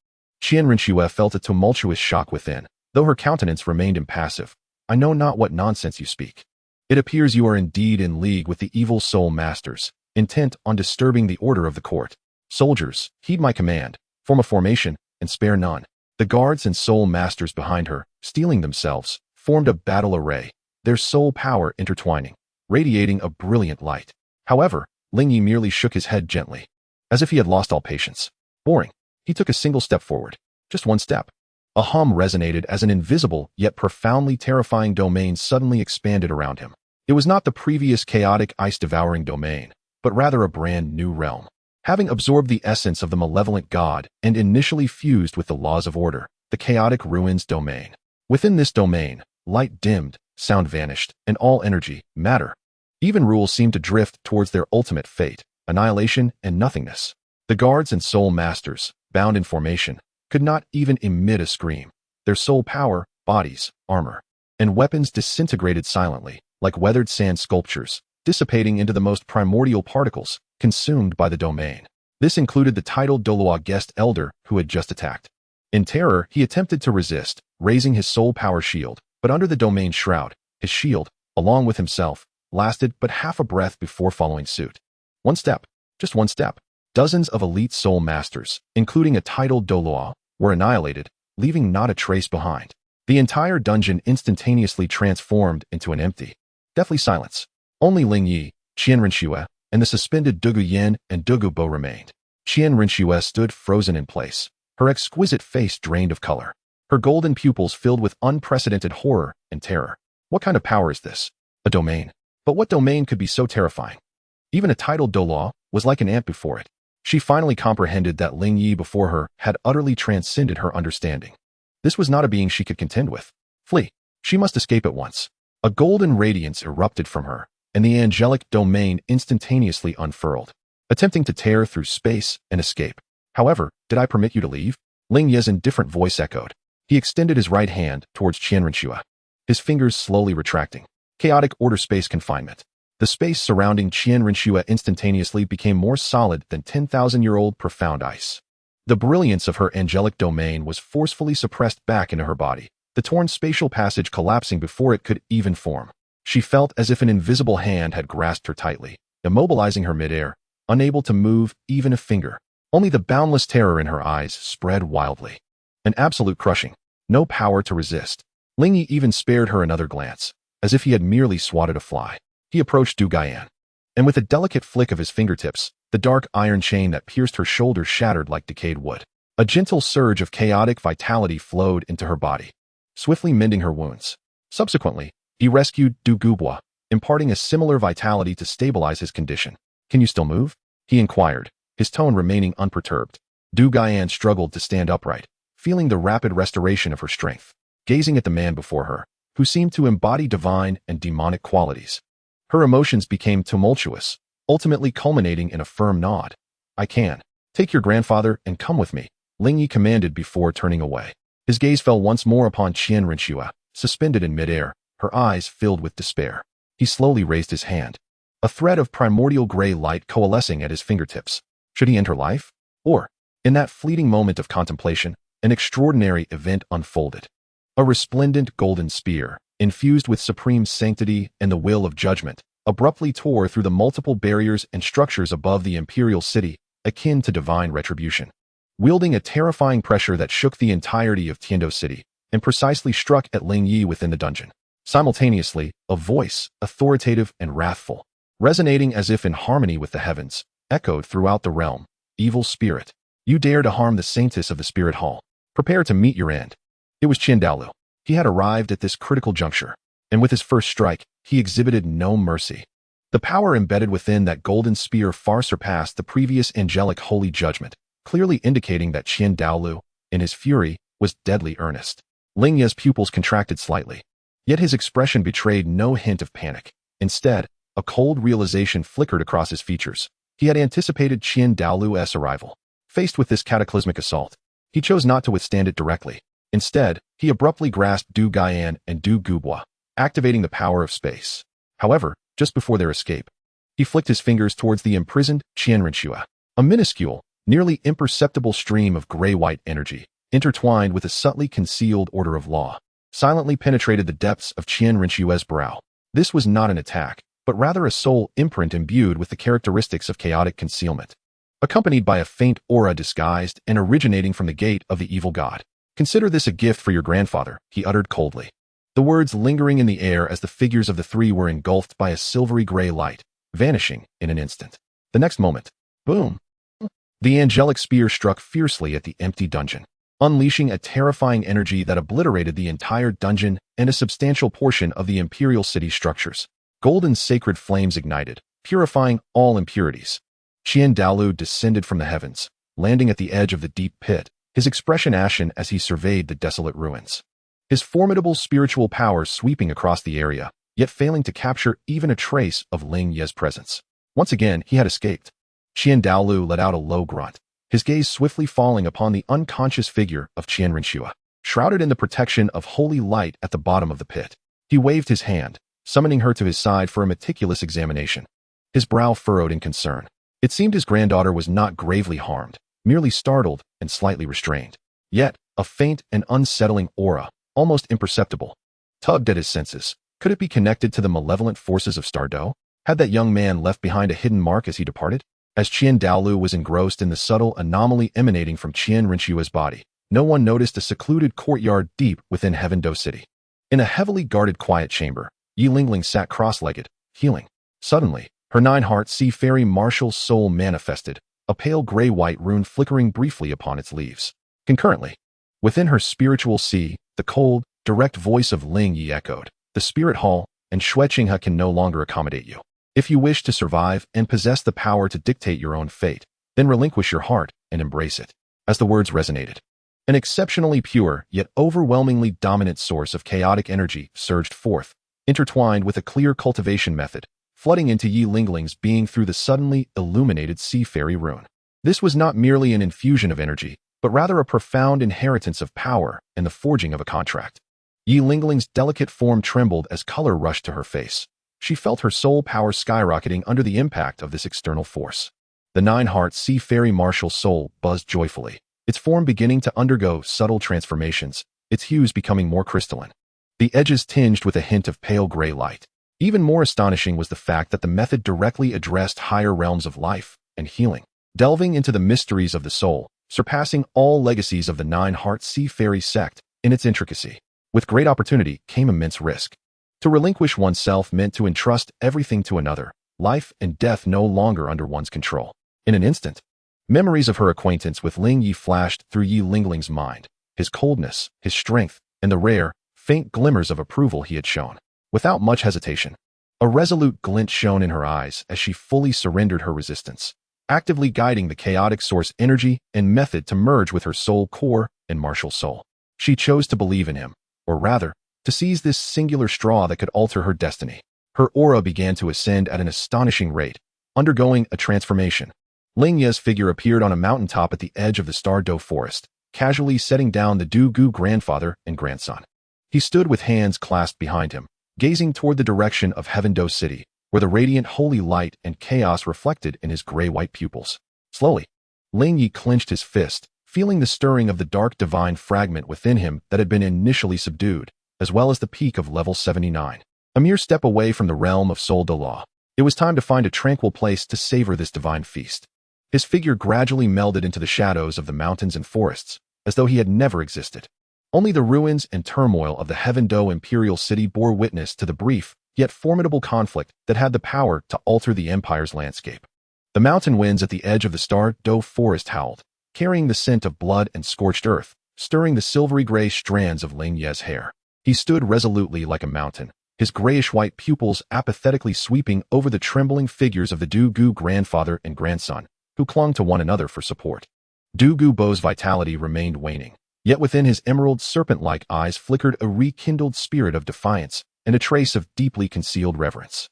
S1: Qian Renxue felt a tumultuous shock within, though her countenance remained impassive. I know not what nonsense you speak. It appears you are indeed in league with the evil soul masters, intent on disturbing the order of the court. Soldiers, heed my command, form a formation, and spare none. The guards and soul masters behind her, steeling themselves, formed a battle array, their soul power intertwining, radiating a brilliant light. However, Ling Ye merely shook his head gently, as if he had lost all patience. Boring. He took a single step forward. Just one step. A hum resonated as an invisible yet profoundly terrifying domain suddenly expanded around him. It was not the previous chaotic ice-devouring domain, but rather a brand new realm. Having absorbed the essence of the malevolent god and initially fused with the laws of order, the chaotic ruins domain. Within this domain, light dimmed, sound vanished, and all energy, matter, even rules seemed to drift towards their ultimate fate, annihilation and nothingness. The guards and soul masters, bound in formation, could not even emit a scream. Their soul power, bodies, armor, and weapons disintegrated silently, like weathered sand sculptures, dissipating into the most primordial particles, consumed by the domain. This included the titled Douluo guest elder who had just attacked. In terror, he attempted to resist, raising his soul power shield, but under the domain's shroud, his shield, along with himself, lasted but half a breath before following suit. One step, just one step. Dozens of elite soul masters, including a titled Douluo, were annihilated, leaving not a trace behind. The entire dungeon instantaneously transformed into an empty, deathly silence. Only Ling Ye, Qian Renxue, and the suspended Dugu Yin and Dugu Bo remained. Qian Renxue stood frozen in place, her exquisite face drained of color, her golden pupils filled with unprecedented horror and terror. What kind of power is this? A domain. But what domain could be so terrifying? Even a titled Douluo was like an ant before it. She finally comprehended that Ling Ye before her had utterly transcended her understanding. This was not a being she could contend with. Flee. She must escape at once. A golden radiance erupted from her, and the angelic domain instantaneously unfurled, attempting to tear through space and escape. However, did I permit you to leave? Ling Ye's indifferent voice echoed. He extended his right hand towards Qian Renxue, his fingers slowly retracting. Chaotic order space confinement. The space surrounding Qian Renxue instantaneously became more solid than 10,000-year-old profound ice. The brilliance of her angelic domain was forcefully suppressed back into her body, the torn spatial passage collapsing before it could even form. She felt as if an invisible hand had grasped her tightly, immobilizing her midair, unable to move even a finger. Only the boundless terror in her eyes spread wildly. An absolute crushing. No power to resist. Ling Ye even spared her another glance, as if he had merely swatted a fly. He approached Du Gaiyan, and with a delicate flick of his fingertips, the dark iron chain that pierced her shoulder shattered like decayed wood. A gentle surge of chaotic vitality flowed into her body, swiftly mending her wounds. Subsequently, he rescued Du Gubo, imparting a similar vitality to stabilize his condition. Can you still move? He inquired, his tone remaining unperturbed. Du Gaiyan struggled to stand upright, feeling the rapid restoration of her strength, gazing at the man before her, who seemed to embody divine and demonic qualities. Her emotions became tumultuous, ultimately culminating in a firm nod. I can. Take your grandfather and come with me, Ling Ye commanded before turning away. His gaze fell once more upon Qian Renxue, suspended in midair, her eyes filled with despair. He slowly raised his hand, a thread of primordial gray light coalescing at his fingertips. Should he end her life? Or, in that fleeting moment of contemplation, an extraordinary event unfolded. A resplendent golden spear, infused with supreme sanctity and the will of judgment, abruptly tore through the multiple barriers and structures above the imperial city, akin to divine retribution. Wielding a terrifying pressure that shook the entirety of Tiando City, and precisely struck at Ling Ye within the dungeon. Simultaneously, a voice, authoritative and wrathful, resonating as if in harmony with the heavens, echoed throughout the realm. Evil spirit, you dare to harm the saintess of the spirit hall. Prepare to meet your end. It was Qian Douluo. He had arrived at this critical juncture, and with his first strike, he exhibited no mercy. The power embedded within that golden spear far surpassed the previous angelic holy judgment, clearly indicating that Qian Douluo, in his fury, was deadly earnest. Ling Ye's pupils contracted slightly, yet his expression betrayed no hint of panic. Instead, a cold realization flickered across his features. He had anticipated Qian Douluo's arrival. Faced with this cataclysmic assault, he chose not to withstand it directly. Instead, he abruptly grasped Du Guian and Du Gubois, activating the power of space. However, just before their escape, he flicked his fingers towards the imprisoned Qian Renxue. A minuscule, nearly imperceptible stream of gray-white energy, intertwined with a subtly concealed order of law, silently penetrated the depths of Qian Renxue's brow. This was not an attack, but rather a soul imprint imbued with the characteristics of chaotic concealment, accompanied by a faint aura disguised and originating from the gate of the evil god. Consider this a gift for your grandfather, he uttered coldly. The words lingering in the air as the figures of the three were engulfed by a silvery gray light, vanishing in an instant. The next moment, boom! The angelic spear struck fiercely at the empty dungeon, unleashing a terrifying energy that obliterated the entire dungeon and a substantial portion of the imperial city structures. Golden sacred flames ignited, purifying all impurities. Qian Douluo descended from the heavens, landing at the edge of the deep pit, his expression ashen as he surveyed the desolate ruins. His formidable spiritual power sweeping across the area, yet failing to capture even a trace of Ling Ye's presence. Once again, he had escaped. Qian Douluo let out a low grunt, his gaze swiftly falling upon the unconscious figure of Qian Renxue, shrouded in the protection of holy light at the bottom of the pit. He waved his hand, summoning her to his side for a meticulous examination. His brow furrowed in concern. It seemed his granddaughter was not gravely harmed, merely startled and slightly restrained. Yet, a faint and unsettling aura, almost imperceptible, tugged at his senses. Could it be connected to the malevolent forces of Stardo? Had that young man left behind a hidden mark as he departed? As Qian Douluo was engrossed in the subtle anomaly emanating from Qian Renxue's body, no one noticed a secluded courtyard deep within Heaven-Do City. In a heavily guarded quiet chamber, Yi Lingling sat cross-legged, healing. Suddenly, her nine-heart sea fairy martial soul manifested, a pale gray-white rune flickering briefly upon its leaves. Concurrently, within her spiritual sea, the cold, direct voice of Ling Ye echoed, "The spirit hall and Shui Qinghe can no longer accommodate you. If you wish to survive and possess the power to dictate your own fate, then relinquish your heart and embrace it." As the words resonated, an exceptionally pure yet overwhelmingly dominant source of chaotic energy surged forth, intertwined with a clear cultivation method, flooding into Yi Lingling's being through the suddenly illuminated sea fairy rune. This was not merely an infusion of energy, but rather a profound inheritance of power and the forging of a contract. Yi Lingling's delicate form trembled as color rushed to her face. She felt her soul power skyrocketing under the impact of this external force. The nine-heart sea fairy martial soul buzzed joyfully, its form beginning to undergo subtle transformations, its hues becoming more crystalline, the edges tinged with a hint of pale gray light. Even more astonishing was the fact that the method directly addressed higher realms of life and healing, delving into the mysteries of the soul, surpassing all legacies of the nine-heart sea fairy sect in its intricacy. With great opportunity came immense risk. To relinquish oneself meant to entrust everything to another, life and death no longer under one's control. In an instant, memories of her acquaintance with Ling Ye flashed through Yi Lingling's mind, his coldness, his strength, and the rare, faint glimmers of approval he had shown. Without much hesitation, a resolute glint shone in her eyes as she fully surrendered her resistance, actively guiding the chaotic source energy and method to merge with her soul core and martial soul. She chose to believe in him, or rather, to seize this singular straw that could alter her destiny. Her aura began to ascend at an astonishing rate, undergoing a transformation. Ling Ye's figure appeared on a mountaintop at the edge of the Stardo forest, casually setting down the Du Gu grandfather and grandson. He stood with hands clasped behind him, gazing toward the direction of Heaven-Do City, where the radiant holy light and chaos reflected in his gray-white pupils. Slowly, Ling Ye clenched his fist, feeling the stirring of the dark divine fragment within him that had been initially subdued, as well as the peak of level 79. A mere step away from the realm of Soul Douluo, it was time to find a tranquil place to savor this divine feast. His figure gradually melded into the shadows of the mountains and forests, as though he had never existed. Only the ruins and turmoil of the Heaven Do imperial city bore witness to the brief, yet formidable conflict that had the power to alter the empire's landscape. The mountain winds at the edge of the Star Do forest howled, carrying the scent of blood and scorched earth, stirring the silvery gray strands of Ling Ye's hair. He stood resolutely like a mountain, his grayish-white pupils apathetically sweeping over the trembling figures of the Douluo grandfather and grandson, who clung to one another for support. Douluo's vitality remained waning, yet within his emerald serpent-like eyes flickered a rekindled spirit of defiance and a trace of deeply concealed reverence.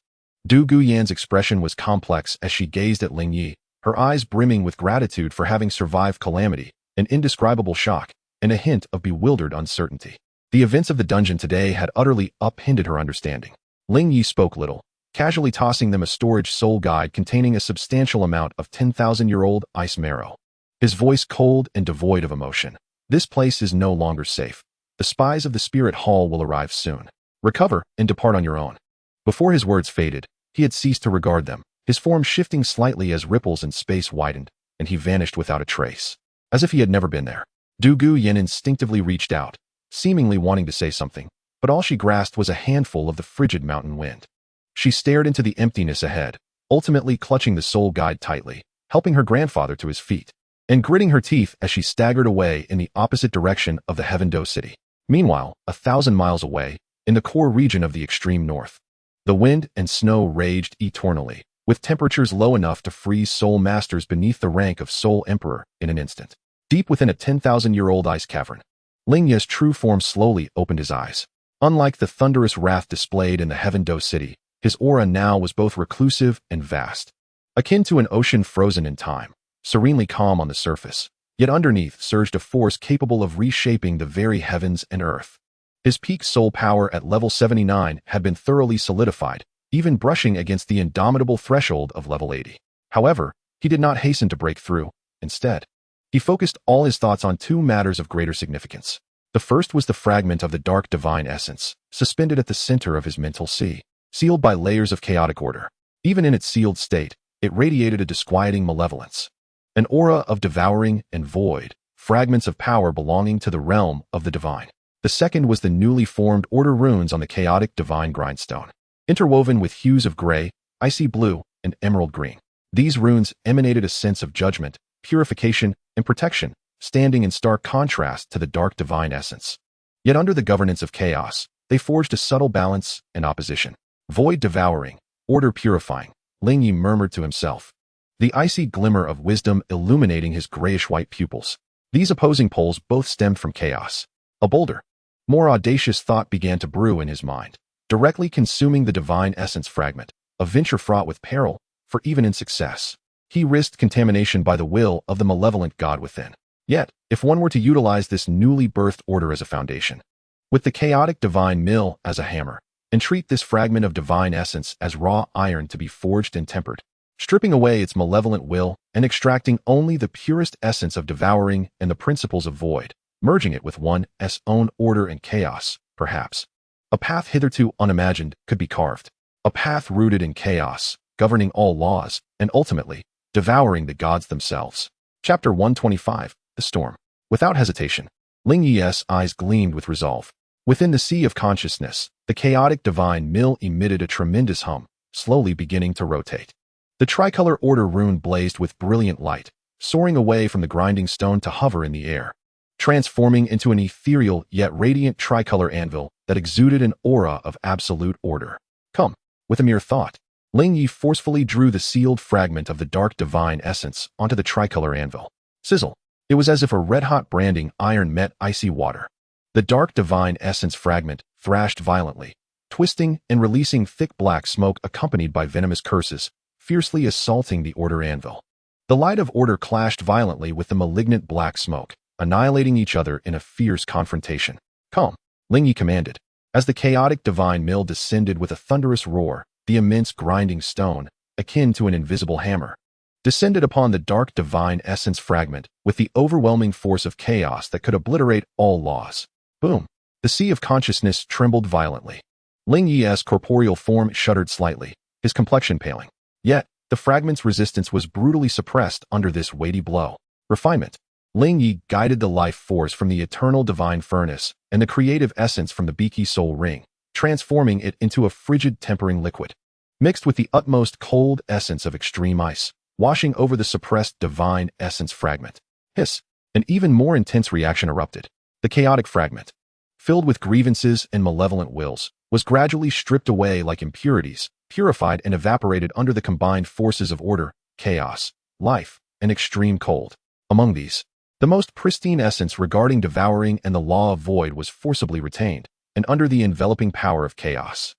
S1: Douluo Yan's expression was complex as she gazed at Ling Ye, her eyes brimming with gratitude for having survived calamity, an indescribable shock, and a hint of bewildered uncertainty. The events of the dungeon today had utterly upended her understanding. Ling Ye spoke little, casually tossing them a storage soul guide containing a substantial amount of 10,000-year-old ice marrow. His voice cold and devoid of emotion. This place is no longer safe. The spies of the Spirit Hall will arrive soon. Recover and depart on your own. Before his words faded, he had ceased to regard them, his form shifting slightly as ripples in space widened, and he vanished without a trace. As if he had never been there. Douluo Yan instinctively reached out, seemingly wanting to say something, but all she grasped was a handful of the frigid mountain wind. She stared into the emptiness ahead, ultimately clutching the soul guide tightly, helping her grandfather to his feet, and gritting her teeth as she staggered away in the opposite direction of the Heaven Do city. Meanwhile, 1,000 miles away, in the core region of the extreme north, the wind and snow raged eternally, with temperatures low enough to freeze soul masters beneath the rank of soul emperor in an instant. Deep within a 10,000-year-old ice cavern, Ling Ye's true form slowly opened his eyes. Unlike the thunderous wrath displayed in the Heaven Do city, his aura now was both reclusive and vast, akin to an ocean frozen in time, serenely calm on the surface, yet underneath surged a force capable of reshaping the very heavens and earth. His peak soul power at level 79 had been thoroughly solidified, even brushing against the indomitable threshold of level 80. However, he did not hasten to break through. Instead, he focused all his thoughts on two matters of greater significance. The first was the fragment of the dark divine essence, suspended at the center of his mental sea, sealed by layers of chaotic order. Even in its sealed state, it radiated a disquieting malevolence, an aura of devouring and void, fragments of power belonging to the realm of the divine. The second was the newly formed order runes on the chaotic divine grindstone, interwoven with hues of gray, icy blue, and emerald green. These runes emanated a sense of judgment, purification, and protection, standing in stark contrast to the dark divine essence. Yet under the governance of chaos, they forged a subtle balance and opposition. Void devouring, order purifying, Ling Ye murmured to himself, the icy glimmer of wisdom illuminating his grayish-white pupils. These opposing poles both stemmed from chaos. A bolder, more audacious thought began to brew in his mind, directly consuming the divine essence fragment, a venture fraught with peril, for even in success, he risked contamination by the will of the malevolent god within. Yet, if one were to utilize this newly birthed order as a foundation, with the chaotic divine mill as a hammer, and treat this fragment of divine essence as raw iron to be forged and tempered, stripping away its malevolent will and extracting only the purest essence of devouring and the principles of void, merging it with one's own order and chaos, perhaps a path hitherto unimagined could be carved, a path rooted in chaos, governing all laws, and ultimately, devouring the gods themselves. Chapter 125, The Storm. Without hesitation, Ling Ye's eyes gleamed with resolve. Within the sea of consciousness, the chaotic divine mill emitted a tremendous hum, slowly beginning to rotate. The tricolor order rune blazed with brilliant light, soaring away from the grinding stone to hover in the air, transforming into an ethereal yet radiant tricolor anvil that exuded an aura of absolute order. Come. With a mere thought, Ling Ye forcefully drew the sealed fragment of the dark divine essence onto the tricolor anvil. Sizzle. It was as if a red-hot branding iron met icy water. The dark divine essence fragment thrashed violently, twisting and releasing thick black smoke accompanied by venomous curses, fiercely assaulting the order anvil. The light of order clashed violently with the malignant black smoke, annihilating each other in a fierce confrontation. Calm, Ling Ye commanded. As the chaotic divine mill descended with a thunderous roar, the immense grinding stone, akin to an invisible hammer, descended upon the dark divine essence fragment with the overwhelming force of chaos that could obliterate all laws. Boom! The sea of consciousness trembled violently. Ling Ye's corporeal form shuddered slightly, his complexion paling. Yet, the fragment's resistance was brutally suppressed under this weighty blow. Refinement. Ling Ye guided the life force from the eternal divine furnace and the creative essence from the Biki soul ring, transforming it into a frigid tempering liquid. Mixed with the utmost cold essence of extreme ice, washing over the suppressed divine essence fragment. Hiss! An even more intense reaction erupted. The chaotic fragment, filled with grievances and malevolent wills, was gradually stripped away like impurities, purified and evaporated under the combined forces of order, chaos, life, and extreme cold. Among these, the most pristine essence regarding devouring and the law of void was forcibly retained, and under the enveloping power of chaos.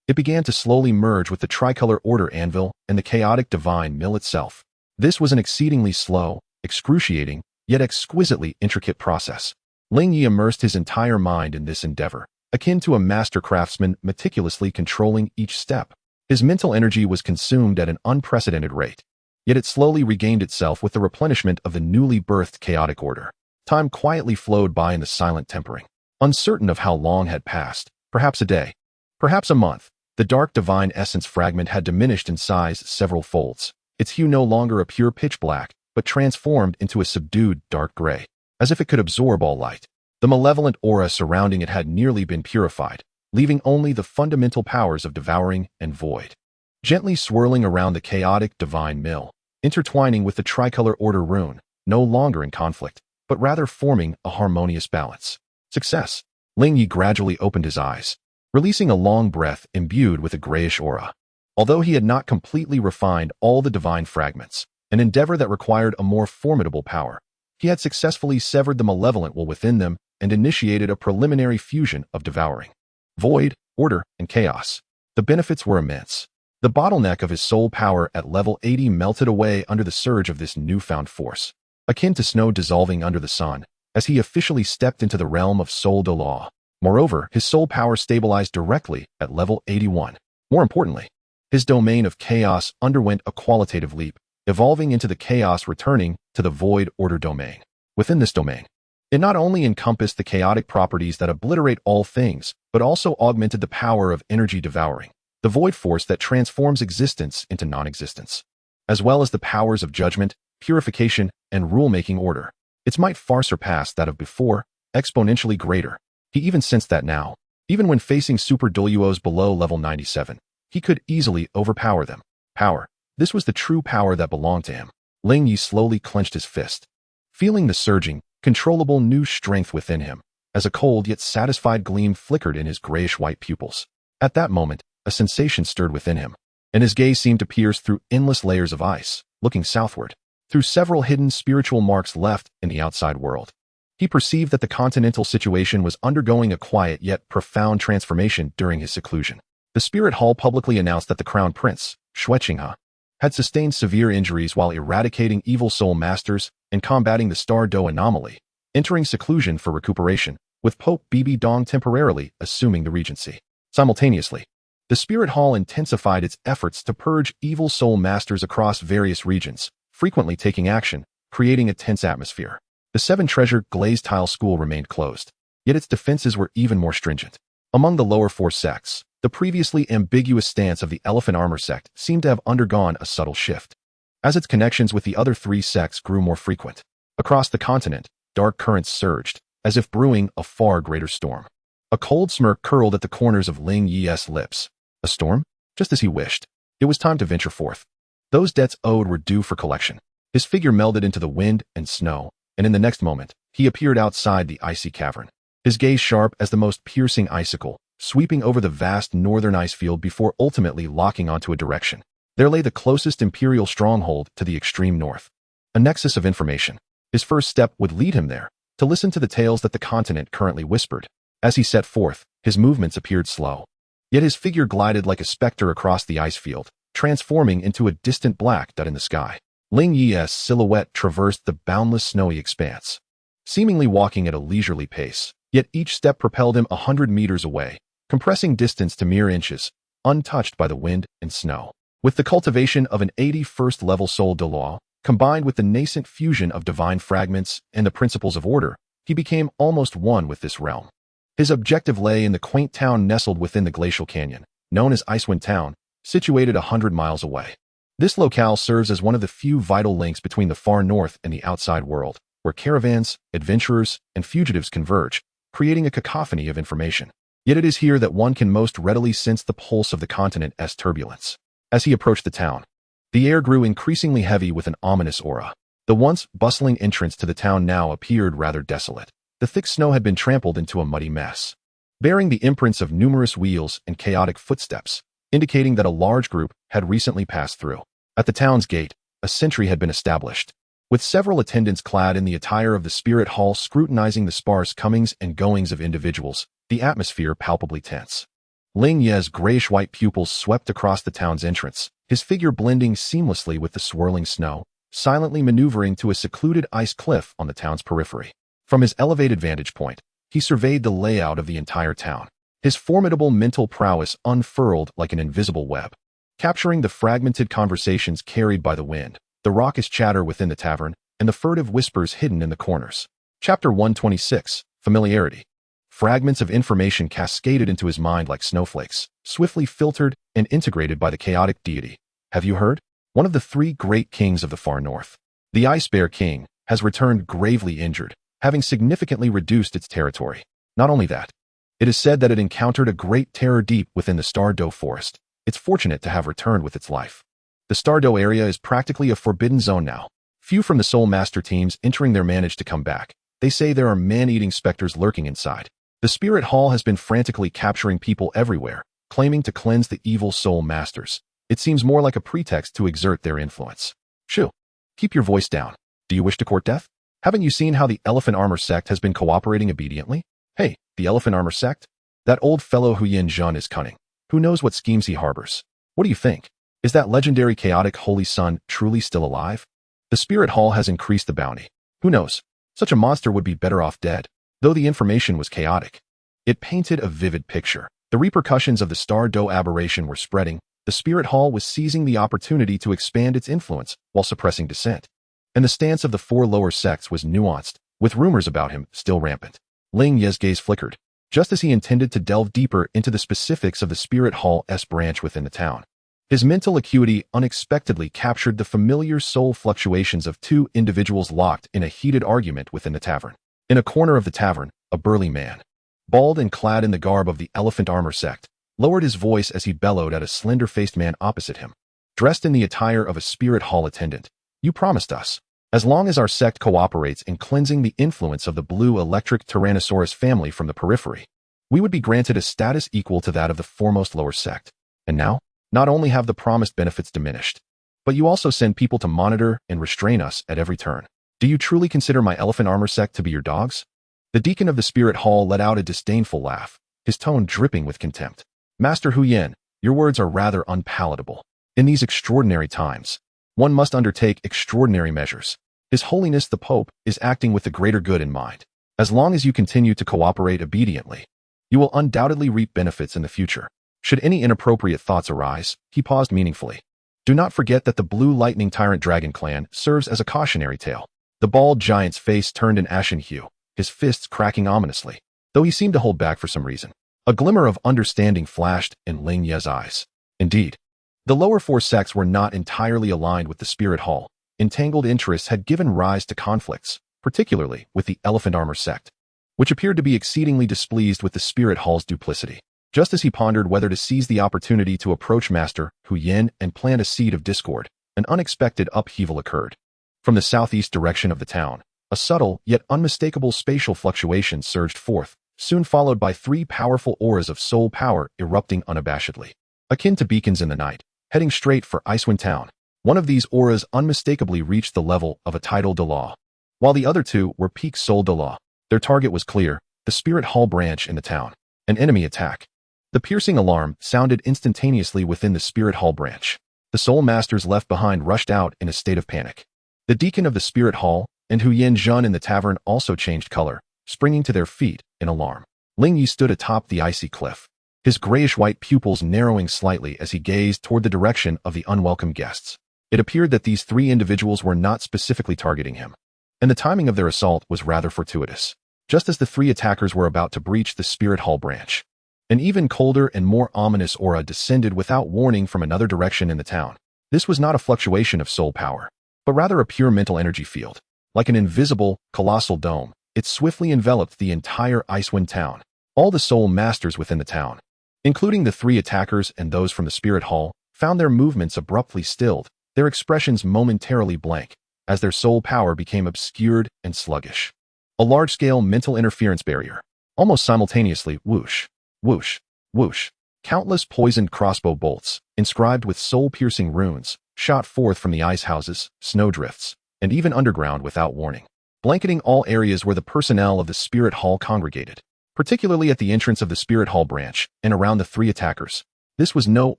S1: It began to slowly merge with the tricolor order anvil and the chaotic divine mill itself. This was an exceedingly slow, excruciating, yet exquisitely intricate process. Ling Ye immersed his entire mind in this endeavor, akin to a master craftsman meticulously controlling each step. His mental energy was consumed at an unprecedented rate. Yet it slowly regained itself with the replenishment of the newly birthed chaotic order. Time quietly flowed by in the silent tempering. Uncertain of how long had passed, perhaps a day, perhaps a month, the dark divine essence fragment had diminished in size several folds. Its hue no longer a pure pitch black, but transformed into a subdued dark gray, as if it could absorb all light. The malevolent aura surrounding it had nearly been purified, leaving only the fundamental powers of devouring and void. Gently swirling around the chaotic divine mill, intertwining with the tricolor order rune, no longer in conflict, but rather forming a harmonious balance. Success! Ling Ye gradually opened his eyes, releasing a long breath imbued with a grayish aura. Although he had not completely refined all the divine fragments, an endeavor that required a more formidable power, he had successfully severed the malevolent will within them and initiated a preliminary fusion of devouring, void, order, and chaos. The benefits were immense. The bottleneck of his soul power at level 80 melted away under the surge of this newfound force, akin to snow dissolving under the sun, as he officially stepped into the realm of soul Douluo. Moreover, his soul power stabilized directly at level 81. More importantly, his domain of chaos underwent a qualitative leap, evolving into the chaos returning to the void order domain. Within this domain, it not only encompassed the chaotic properties that obliterate all things, but also augmented the power of energy devouring, the void force that transforms existence into non-existence, as well as the powers of judgment, purification, and rule-making order. Its might far surpassed that of before, exponentially greater. He even sensed that now, even when facing super Douluos below level 97, he could easily overpower them. Power. This was the true power that belonged to him. Ling Ye slowly clenched his fist, feeling the surging, controllable new strength within him, as a cold yet satisfied gleam flickered in his grayish-white pupils. At that moment, a sensation stirred within him, and his gaze seemed to pierce through endless layers of ice, looking southward, through several hidden spiritual marks left in the outside world. He perceived that the continental situation was undergoing a quiet yet profound transformation during his seclusion. The Spirit Hall publicly announced that the Crown Prince, Xueqinghe, had sustained severe injuries while eradicating evil soul masters and combating the Star Do anomaly, entering seclusion for recuperation, with Pope Bibi Dong temporarily assuming the regency. Simultaneously, the Spirit Hall intensified its efforts to purge evil soul masters across various regions, frequently taking action, creating a tense atmosphere. The seven-treasure glazed tile school remained closed, yet its defenses were even more stringent. Among the lower four sects, the previously ambiguous stance of the Elephant Armor sect seemed to have undergone a subtle shift, as its connections with the other three sects grew more frequent. Across the continent, dark currents surged, as if brewing a far greater storm. A cold smirk curled at the corners of Ling Ye's lips. A storm? Just as he wished. It was time to venture forth. Those debts owed were due for collection. His figure melded into the wind and snow, and in the next moment, he appeared outside the icy cavern. His gaze sharp as the most piercing icicle, sweeping over the vast northern ice field before ultimately locking onto a direction. There lay the closest imperial stronghold to the extreme north. A nexus of information. His first step would lead him there, to listen to the tales that the continent currently whispered. As he set forth, his movements appeared slow. Yet his figure glided like a specter across the ice field, transforming into a distant black dot in the sky. Ling Ye's silhouette traversed the boundless snowy expanse, seemingly walking at a leisurely pace, yet each step propelled him 100 meters away, compressing distance to mere inches, untouched by the wind and snow. With the cultivation of an 81st level soul Douluo, combined with the nascent fusion of divine fragments and the principles of order, he became almost one with this realm. His objective lay in the quaint town nestled within the glacial canyon, known as Icewind Town, situated 100 miles away. This locale serves as one of the few vital links between the far north and the outside world, where caravans, adventurers, and fugitives converge, creating a cacophony of information. Yet it is here that one can most readily sense the pulse of the continent's turbulence. As he approached the town, the air grew increasingly heavy with an ominous aura. The once bustling entrance to the town now appeared rather desolate. The thick snow had been trampled into a muddy mess, bearing the imprints of numerous wheels and chaotic footsteps, indicating that a large group had recently passed through. At the town's gate, a sentry had been established, with several attendants clad in the attire of the spirit hall scrutinizing the sparse comings and goings of individuals, the atmosphere palpably tense. Ling Ye's grayish-white pupils swept across the town's entrance, his figure blending seamlessly with the swirling snow, silently maneuvering to a secluded ice cliff on the town's periphery. From his elevated vantage point, he surveyed the layout of the entire town, his formidable mental prowess unfurled like an invisible web, capturing the fragmented conversations carried by the wind, the raucous chatter within the tavern, and the furtive whispers hidden in the corners. Chapter 126, Familiarity. Fragments of information cascaded into his mind like snowflakes, swiftly filtered and integrated by the chaotic deity. Have you heard? One of the three great kings of the far north, the Ice Bear King, has returned gravely injured, having significantly reduced its territory. Not only that, it is said that it encountered a great terror deep within the Douluo forest. It's fortunate to have returned with its life. The Douluo area is practically a forbidden zone now. Few from the Soul Master teams entering there manage to come back. They say there are man-eating specters lurking inside. The Spirit Hall has been frantically capturing people everywhere, claiming to cleanse the evil Soul Masters. It seems more like a pretext to exert their influence. Shoo! Keep your voice down. Do you wish to court death? Haven't you seen how the Elephant Armor sect has been cooperating obediently? Hey, the Elephant Armor sect? That old fellow Qian Renxue is cunning. Who knows what schemes he harbors? What do you think? Is that legendary chaotic Holy Sun truly still alive? The Spirit Hall has increased the bounty. Who knows? Such a monster would be better off dead. Though the information was chaotic, it painted a vivid picture. The repercussions of the Douluo aberration were spreading. The Spirit Hall was seizing the opportunity to expand its influence while suppressing dissent. And the stance of the four lower sects was nuanced, with rumors about him still rampant. Ling Ye's gaze flickered, just as he intended to delve deeper into the specifics of the Spirit Hall's branch within the town. His mental acuity unexpectedly captured the familiar soul fluctuations of two individuals locked in a heated argument within the tavern. In a corner of the tavern, a burly man, bald and clad in the garb of the Elephant Armor sect, lowered his voice as he bellowed at a slender-faced man opposite him. Dressed in the attire of a Spirit Hall attendant, you promised us, as long as our sect cooperates in cleansing the influence of the blue electric Tyrannosaurus family from the periphery, we would be granted a status equal to that of the foremost lower sect. And now, not only have the promised benefits diminished, but you also send people to monitor and restrain us at every turn. Do you truly consider my Elephant Armor sect to be your dogs? The deacon of the Spirit Hall let out a disdainful laugh, his tone dripping with contempt. Master Qian, your words are rather unpalatable. In these extraordinary times, one must undertake extraordinary measures. His Holiness the Pope is acting with the greater good in mind. As long as you continue to cooperate obediently, you will undoubtedly reap benefits in the future. Should any inappropriate thoughts arise, he paused meaningfully. Do not forget that the Blue Lightning Tyrant Dragon clan serves as a cautionary tale. The bald giant's face turned an ashen hue, his fists cracking ominously, though he seemed to hold back for some reason. A glimmer of understanding flashed in Ling Ye's eyes. Indeed, the lower four sects were not entirely aligned with the Spirit Hall. Entangled interests had given rise to conflicts, particularly with the Elephant Armor sect, which appeared to be exceedingly displeased with the Spirit Hall's duplicity. Just as he pondered whether to seize the opportunity to approach Master Qian and plant a seed of discord, an unexpected upheaval occurred. From the southeast direction of the town, a subtle yet unmistakable spatial fluctuation surged forth, soon followed by three powerful auras of soul power erupting unabashedly. Akin to beacons in the night, heading straight for Icewind Town, one of these auras unmistakably reached the level of a tidal Douluo, while the other two were peak soul Douluo. Their target was clear, the Spirit Hall branch in the town. An enemy attack. The piercing alarm sounded instantaneously within the Spirit Hall branch. The Soul Masters left behind rushed out in a state of panic. The deacon of the Spirit Hall and Qian Renxue in the tavern also changed color, springing to their feet in alarm. Ling Ye stood atop the icy cliff, his grayish-white pupils narrowing slightly as he gazed toward the direction of the unwelcome guests. It appeared that these three individuals were not specifically targeting him, and the timing of their assault was rather fortuitous. Just as the three attackers were about to breach the Spirit Hall branch, an even colder and more ominous aura descended without warning from another direction in the town. This was not a fluctuation of soul power, but rather a pure mental energy field. Like an invisible, colossal dome, it swiftly enveloped the entire Icewind town. All the soul masters within the town, including the 3 attackers and those from the Spirit Hall, found their movements abruptly stilled, their expressions momentarily blank, as their soul power became obscured and sluggish. A large-scale mental interference barrier. Almost simultaneously, whoosh, whoosh, whoosh. Countless poisoned crossbow bolts, inscribed with soul-piercing runes, shot forth from the ice houses, snowdrifts, and even underground without warning, blanketing all areas where the personnel of the Spirit Hall congregated, particularly at the entrance of the Spirit Hall branch and around the 3 attackers. This was no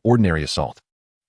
S1: ordinary assault.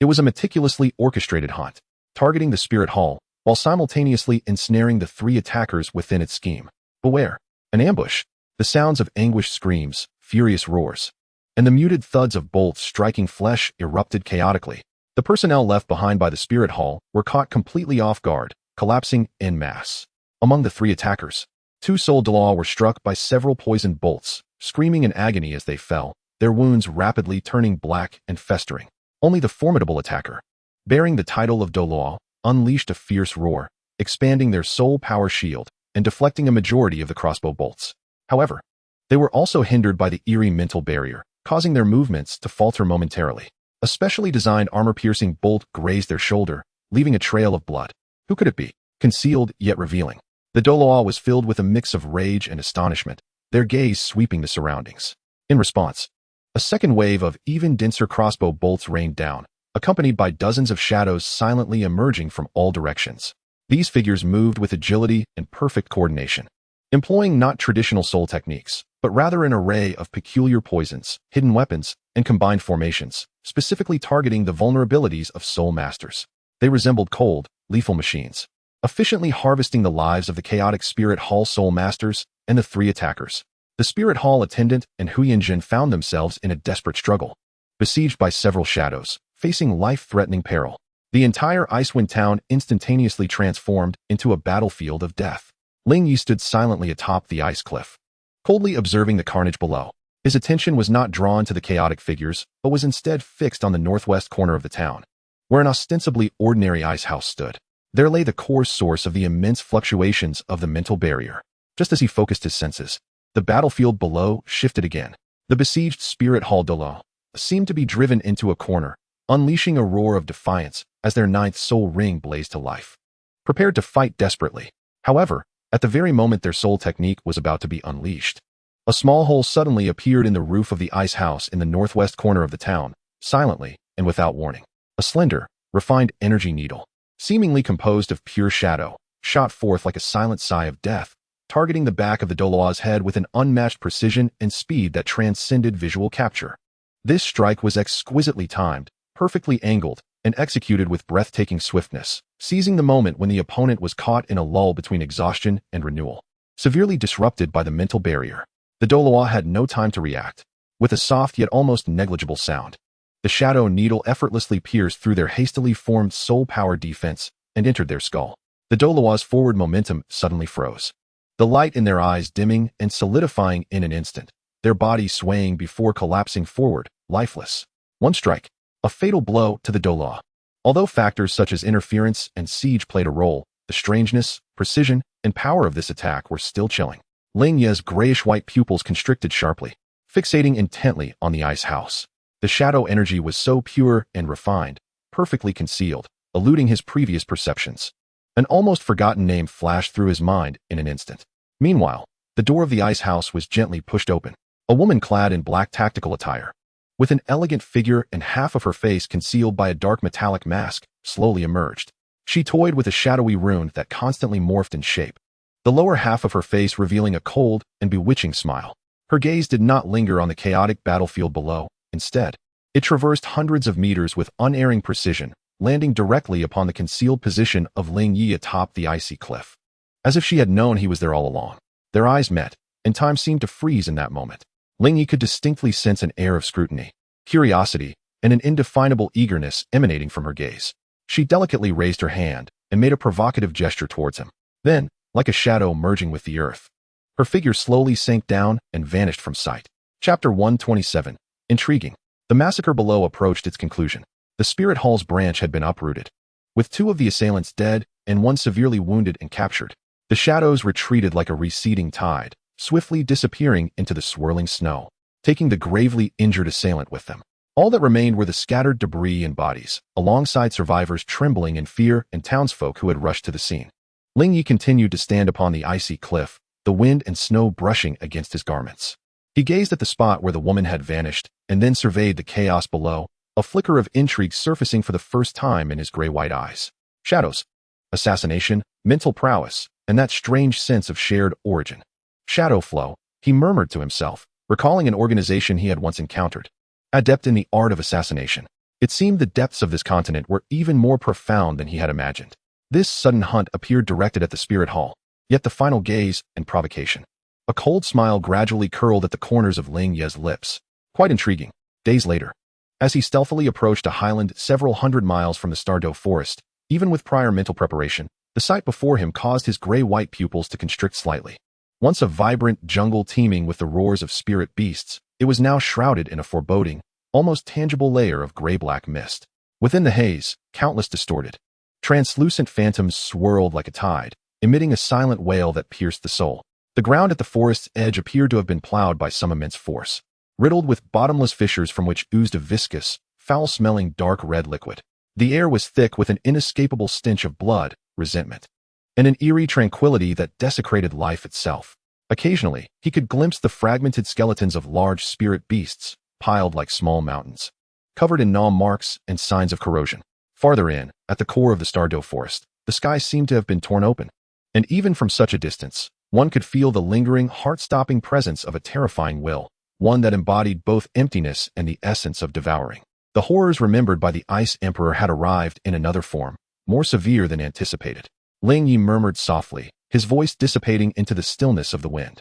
S1: It was a meticulously orchestrated hunt, targeting the Spirit Hall, while simultaneously ensnaring the 3 attackers within its scheme. Beware! An ambush! The sounds of anguished screams, furious roars, and the muted thuds of bolts striking flesh erupted chaotically. The personnel left behind by the Spirit Hall were caught completely off guard, collapsing en masse. Among the 3 attackers, 2 Soul Douluo were struck by several poisoned bolts, screaming in agony as they fell, their wounds rapidly turning black and festering. Only the formidable attacker, bearing the title of Douluo, unleashed a fierce roar, expanding their soul power shield and deflecting a majority of the crossbow bolts. However, they were also hindered by the eerie mental barrier, causing their movements to falter momentarily. A specially designed armor-piercing bolt grazed their shoulder, leaving a trail of blood. Who could it be? Concealed yet revealing. The Douluo was filled with a mix of rage and astonishment, their gaze sweeping the surroundings. In response, a second wave of even denser crossbow bolts rained down, accompanied by dozens of shadows silently emerging from all directions. These figures moved with agility and perfect coordination, employing not traditional soul techniques, but rather an array of peculiar poisons, hidden weapons, and combined formations, specifically targeting the vulnerabilities of soul masters. They resembled cold, lethal machines, efficiently harvesting the lives of the chaotic Spirit Hall soul masters and the 3 attackers. The Spirit Hall attendant and Huyanjin found themselves in a desperate struggle, besieged by several shadows, facing life-threatening peril. The entire Icewind town instantaneously transformed into a battlefield of death. Ling Ye stood silently atop the ice cliff, coldly observing the carnage below. His attention was not drawn to the chaotic figures, but was instead fixed on the northwest corner of the town, where an ostensibly ordinary ice house stood. There lay the core source of the immense fluctuations of the mental barrier. Just as he focused his senses, the battlefield below shifted again. The besieged Spirit Hall Douluo seemed to be driven into a corner, unleashing a roar of defiance as their 9th soul ring blazed to life, prepared to fight desperately. However, at the very moment their soul technique was about to be unleashed, a small hole suddenly appeared in the roof of the ice house in the northwest corner of the town, silently and without warning. A slender, refined energy needle, seemingly composed of pure shadow, shot forth like a silent sigh of death, targeting the back of the Douluo's head with an unmatched precision and speed that transcended visual capture. This strike was exquisitely timed, perfectly angled, and executed with breathtaking swiftness, seizing the moment when the opponent was caught in a lull between exhaustion and renewal. Severely disrupted by the mental barrier, the Douluo had no time to react. With a soft yet almost negligible sound, the shadow needle effortlessly pierced through their hastily formed soul power defense and entered their skull. The Douluo's forward momentum suddenly froze, the light in their eyes dimming and solidifying in an instant, their bodies swaying before collapsing forward, lifeless. One strike, a fatal blow to the Douluo. Although factors such as interference and siege played a role, the strangeness, precision, and power of this attack were still chilling. Ling Ye's grayish-white pupils constricted sharply, fixating intently on the ice house. The shadow energy was so pure and refined, perfectly concealed, eluding his previous perceptions. An almost forgotten name flashed through his mind in an instant. Meanwhile, the door of the ice house was gently pushed open. A woman clad in black tactical attire, with an elegant figure and half of her face concealed by a dark metallic mask, slowly emerged. She toyed with a shadowy rune that constantly morphed in shape, the lower half of her face revealing a cold and bewitching smile. Her gaze did not linger on the chaotic battlefield below. Instead, it traversed hundreds of meters with unerring precision, landing directly upon the concealed position of Ling Ye atop the icy cliff. As if she had known he was there all along. Their eyes met, and time seemed to freeze in that moment. Ling Ye could distinctly sense an air of scrutiny, curiosity, and an indefinable eagerness emanating from her gaze. She delicately raised her hand and made a provocative gesture towards him. Then, like a shadow merging with the earth, her figure slowly sank down and vanished from sight. Chapter 127. Intriguing. The massacre below approached its conclusion. The Spirit Hall's branch had been uprooted, with 2 of the assailants dead and 1 severely wounded and captured. The shadows retreated like a receding tide, swiftly disappearing into the swirling snow, taking the gravely injured assailant with them. All that remained were the scattered debris and bodies, alongside survivors trembling in fear and townsfolk who had rushed to the scene. Ling Ye continued to stand upon the icy cliff, the wind and snow brushing against his garments. He gazed at the spot where the woman had vanished, and then surveyed the chaos below, a flicker of intrigue surfacing for the first time in his gray-white eyes. Shadows, assassination, mental prowess, and that strange sense of shared origin. Shadow flow, he murmured to himself, recalling an organization he had once encountered. Adept in the art of assassination. It seemed the depths of this continent were even more profound than he had imagined. This sudden hunt appeared directed at the spirit hall, yet the final gaze and provocation. A cold smile gradually curled at the corners of Ling Ye's lips. Quite intriguing. Days later, as he stealthily approached a highland several hundred miles from the Douluo forest, even with prior mental preparation, the sight before him caused his gray-white pupils to constrict slightly. Once a vibrant jungle teeming with the roars of spirit beasts, it was now shrouded in a foreboding, almost tangible layer of gray-black mist. Within the haze, countless distorted, translucent phantoms swirled like a tide, emitting a silent wail that pierced the soul. The ground at the forest's edge appeared to have been plowed by some immense force, riddled with bottomless fissures from which oozed a viscous, foul-smelling dark red liquid. The air was thick with an inescapable stench of blood, resentment, and an eerie tranquility that desecrated life itself. Occasionally, he could glimpse the fragmented skeletons of large spirit beasts, piled like small mountains, covered in gnaw marks and signs of corrosion. Farther in, at the core of the Douluo forest, the sky seemed to have been torn open, and even from such a distance, one could feel the lingering, heart-stopping presence of a terrifying will, one that embodied both emptiness and the essence of devouring. The horrors remembered by the Ice Emperor had arrived in another form, more severe than anticipated. Ling Ye murmured softly, his voice dissipating into the stillness of the wind.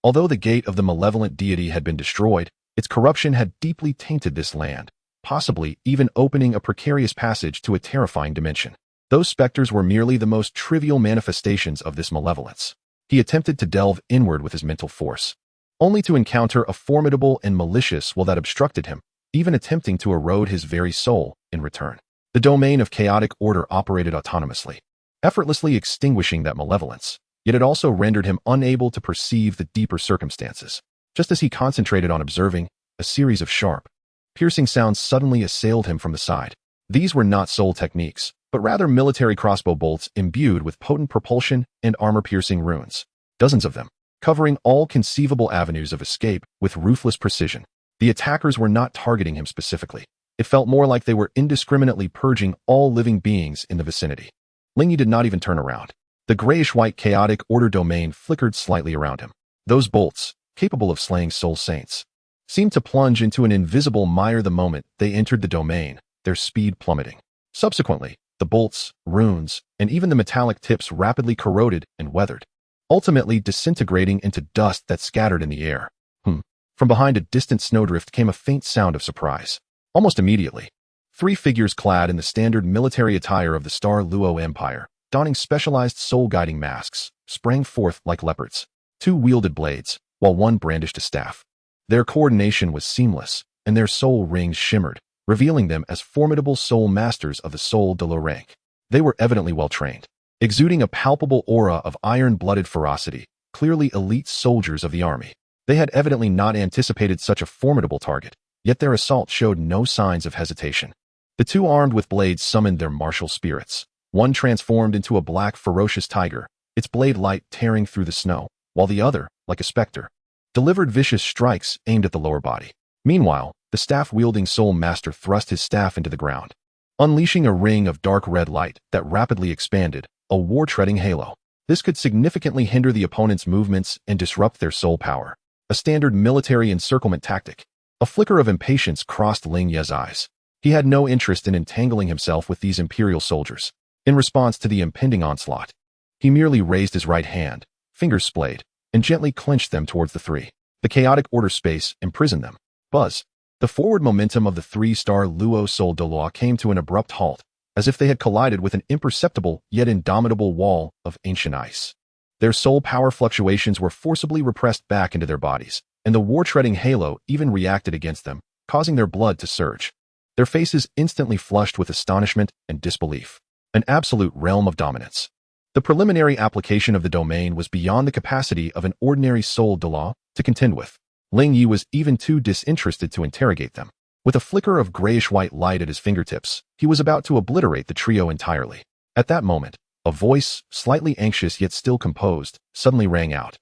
S1: Although the gate of the malevolent deity had been destroyed, its corruption had deeply tainted this land, possibly even opening a precarious passage to a terrifying dimension. Those specters were merely the most trivial manifestations of this malevolence. He attempted to delve inward with his mental force, only to encounter a formidable and malicious will that obstructed him, even attempting to erode his very soul in return. The domain of chaotic order operated autonomously, effortlessly extinguishing that malevolence, yet it also rendered him unable to perceive the deeper circumstances. Just as he concentrated on observing, a series of sharp, piercing sounds suddenly assailed him from the side. These were not soul techniques, but rather military crossbow bolts imbued with potent propulsion and armor-piercing runes. Dozens of them, covering all conceivable avenues of escape with ruthless precision. The attackers were not targeting him specifically. It felt more like they were indiscriminately purging all living beings in the vicinity. Ling Ye did not even turn around. The grayish-white chaotic order domain flickered slightly around him. Those bolts, capable of slaying soul saints, seemed to plunge into an invisible mire the moment they entered the domain, their speed plummeting. Subsequently, the bolts, runes, and even the metallic tips rapidly corroded and weathered, ultimately disintegrating into dust that scattered in the air. From behind a distant snowdrift came a faint sound of surprise. Almost immediately, 3 figures clad in the standard military attire of the Douluo Empire, donning specialized soul-guiding masks, sprang forth like leopards. 2 wielded blades, while 1 brandished a staff. Their coordination was seamless, and their soul rings shimmered, revealing them as formidable soul masters of the Douluo rank. They were evidently well-trained, exuding a palpable aura of iron-blooded ferocity, clearly elite soldiers of the army. They had evidently not anticipated such a formidable target, yet their assault showed no signs of hesitation. The 2 armed with blades summoned their martial spirits. 1 transformed into a black ferocious tiger, its blade light tearing through the snow, while the other, like a specter, delivered vicious strikes aimed at the lower body. Meanwhile, the staff-wielding soul master thrust his staff into the ground, unleashing a ring of dark red light that rapidly expanded, a war-treading halo. This could significantly hinder the opponent's movements and disrupt their soul power. A standard military encirclement tactic. A flicker of impatience crossed Ling Ye's eyes. He had no interest in entangling himself with these imperial soldiers. In response to the impending onslaught, he merely raised his right hand, fingers splayed, and gently clenched them towards the 3. The chaotic order space imprisoned them. Buzz. The forward momentum of the 3-star Douluo Douluo came to an abrupt halt, as if they had collided with an imperceptible yet indomitable wall of ancient ice. Their soul power fluctuations were forcibly repressed back into their bodies, and the war-treading halo even reacted against them, causing their blood to surge. Their faces instantly flushed with astonishment and disbelief. An absolute realm of dominance. The preliminary application of the domain was beyond the capacity of an ordinary soul Douluo to contend with. Ling Ye was even too disinterested to interrogate them. With a flicker of grayish-white light at his fingertips, he was about to obliterate the trio entirely. At that moment, a voice, slightly anxious yet still composed, suddenly rang out.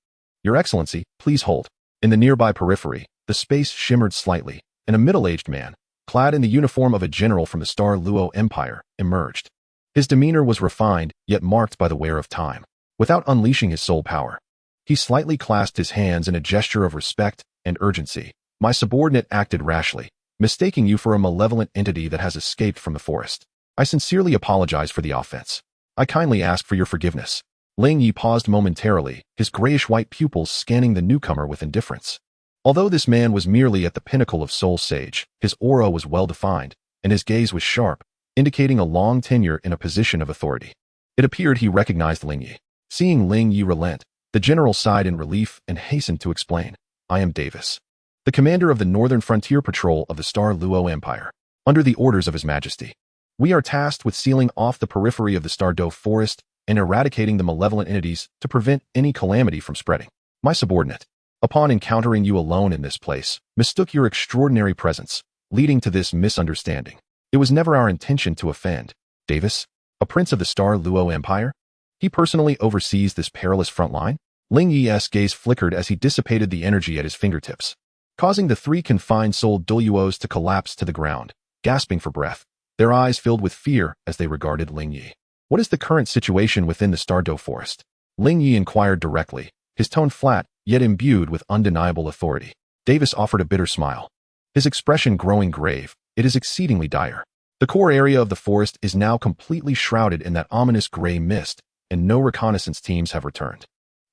S1: "Your Excellency, please hold." In the nearby periphery, the space shimmered slightly, and a middle-aged man, clad in the uniform of a general from the Douluo Empire, emerged. His demeanor was refined, yet marked by the wear of time. Without unleashing his soul power, he slightly clasped his hands in a gesture of respect and urgency. "My subordinate acted rashly, mistaking you for a malevolent entity that has escaped from the forest. I sincerely apologize for the offense. I kindly ask for your forgiveness." Ling Ye paused momentarily, his grayish-white pupils scanning the newcomer with indifference. Although this man was merely at the pinnacle of soul sage, his aura was well-defined, and his gaze was sharp, indicating a long tenure in a position of authority. It appeared he recognized Ling Ye. Seeing Ling Ye relent, the general sighed in relief and hastened to explain. "I am Davis, the commander of the Northern Frontier Patrol of the Douluo Empire. Under the orders of His Majesty, we are tasked with sealing off the periphery of the Douluo forest and eradicating the malevolent entities to prevent any calamity from spreading. My subordinate, upon encountering you alone in this place, mistook your extraordinary presence, leading to this misunderstanding. It was never our intention to offend. Davis, a prince of the Douluo Empire? He personally oversees this perilous front line?" Ling Ye's gaze flickered as he dissipated the energy at his fingertips, causing the three confined-souled Douluos to collapse to the ground, gasping for breath. Their eyes filled with fear as they regarded Ling Ye. "What is the current situation within the Douluo forest?" Ling Ye inquired directly, his tone flat, yet imbued with undeniable authority. Davis offered a bitter smile, his expression growing grave. "It is exceedingly dire. The core area of the forest is now completely shrouded in that ominous gray mist, and no reconnaissance teams have returned.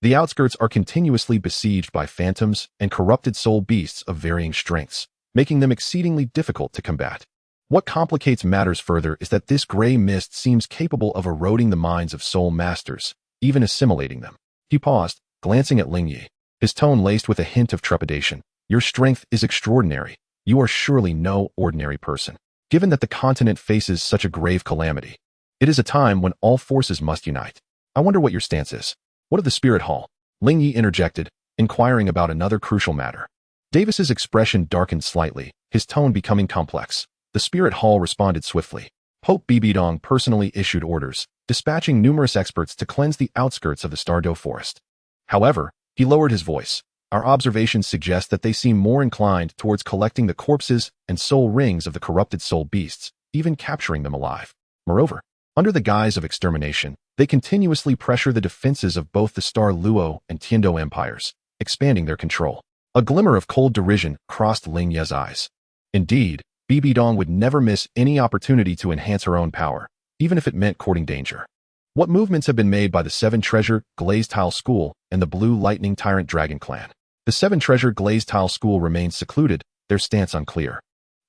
S1: The outskirts are continuously besieged by phantoms and corrupted soul beasts of varying strengths, making them exceedingly difficult to combat. What complicates matters further is that this gray mist seems capable of eroding the minds of soul masters, even assimilating them." He paused, glancing at Ling Ye, his tone laced with a hint of trepidation. "Your strength is extraordinary. You are surely no ordinary person. Given that the continent faces such a grave calamity, it is a time when all forces must unite. I wonder what your stance is." "What of the Spirit Hall?" Ling Ye interjected, inquiring about another crucial matter. Davis's expression darkened slightly, his tone becoming complex. The Spirit Hall responded swiftly. Pope Bibi Dong personally issued orders, dispatching numerous experts to cleanse the outskirts of the Douluo forest. However, he lowered his voice. "Our observations suggest that they seem more inclined towards collecting the corpses and soul rings of the corrupted soul beasts, even capturing them alive. Moreover, under the guise of extermination, they continuously pressure the defenses of both the Douluo and Qian empires, expanding their control." A glimmer of cold derision crossed Ling Ye's eyes. Indeed, Bibi Dong would never miss any opportunity to enhance her own power, even if it meant courting danger. What movements have been made by the Seven Treasure Glazed Tile School and the Blue Lightning Tyrant Dragon Clan? The Seven Treasure Glazed Tile School remains secluded, their stance unclear.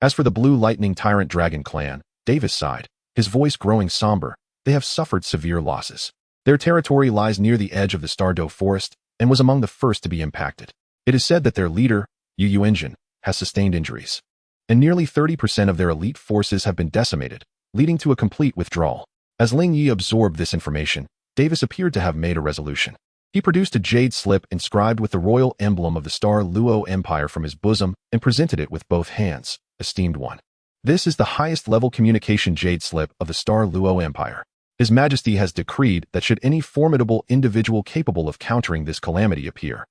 S1: As for the Blue Lightning Tyrant Dragon Clan, Davis sighed, his voice growing somber. They have suffered severe losses. Their territory lies near the edge of the Douluo forest and was among the first to be impacted. It is said that their leader, Yu Engine, has sustained injuries, and nearly 30% of their elite forces have been decimated, leading to a complete withdrawal. As Ling Ye absorbed this information, Davis appeared to have made a resolution. He produced a jade slip inscribed with the royal emblem of the Douluo Empire from his bosom and presented it with both hands. "Esteemed one, this is the highest-level communication jade slip of the Douluo Empire. His Majesty has decreed that should any formidable individual capable of countering this calamity appear,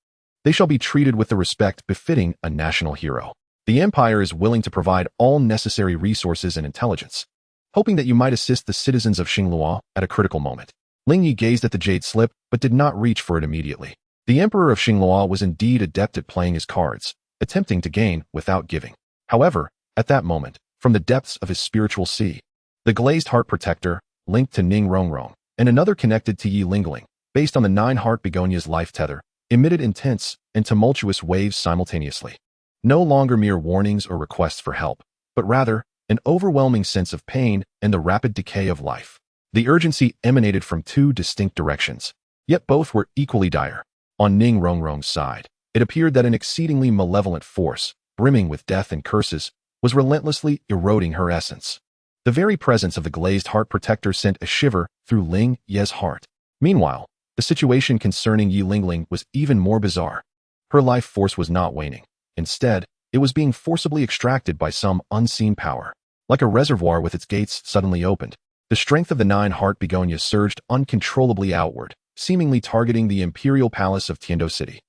S1: they shall be treated with the respect befitting a national hero. The Empire is willing to provide all necessary resources and intelligence, hoping that you might assist the citizens of Xingluo at a critical moment." Ling Ye gazed at the jade slip, but did not reach for it immediately. The Emperor of Xingluo was indeed adept at playing his cards, attempting to gain without giving. However, at that moment, from the depths of his spiritual sea, the glazed heart protector, linked to Ning Rongrong, and another connected to Yi Lingling, based on the 9-heart begonia's life tether, emitted intense and tumultuous waves simultaneously. No longer mere warnings or requests for help, but rather an overwhelming sense of pain and the rapid decay of life. The urgency emanated from two distinct directions, yet both were equally dire. On Ning Rongrong's side, it appeared that an exceedingly malevolent force, brimming with death and curses, was relentlessly eroding her essence. The very presence of the glazed heart protector sent a shiver through Ling Ye's heart. Meanwhile, the situation concerning Yi Lingling was even more bizarre. Her life force was not waning. Instead, it was being forcibly extracted by some unseen power. Like a reservoir with its gates suddenly opened, the strength of the nine-heart begonia surged uncontrollably outward, seemingly targeting the imperial palace of Tiando City.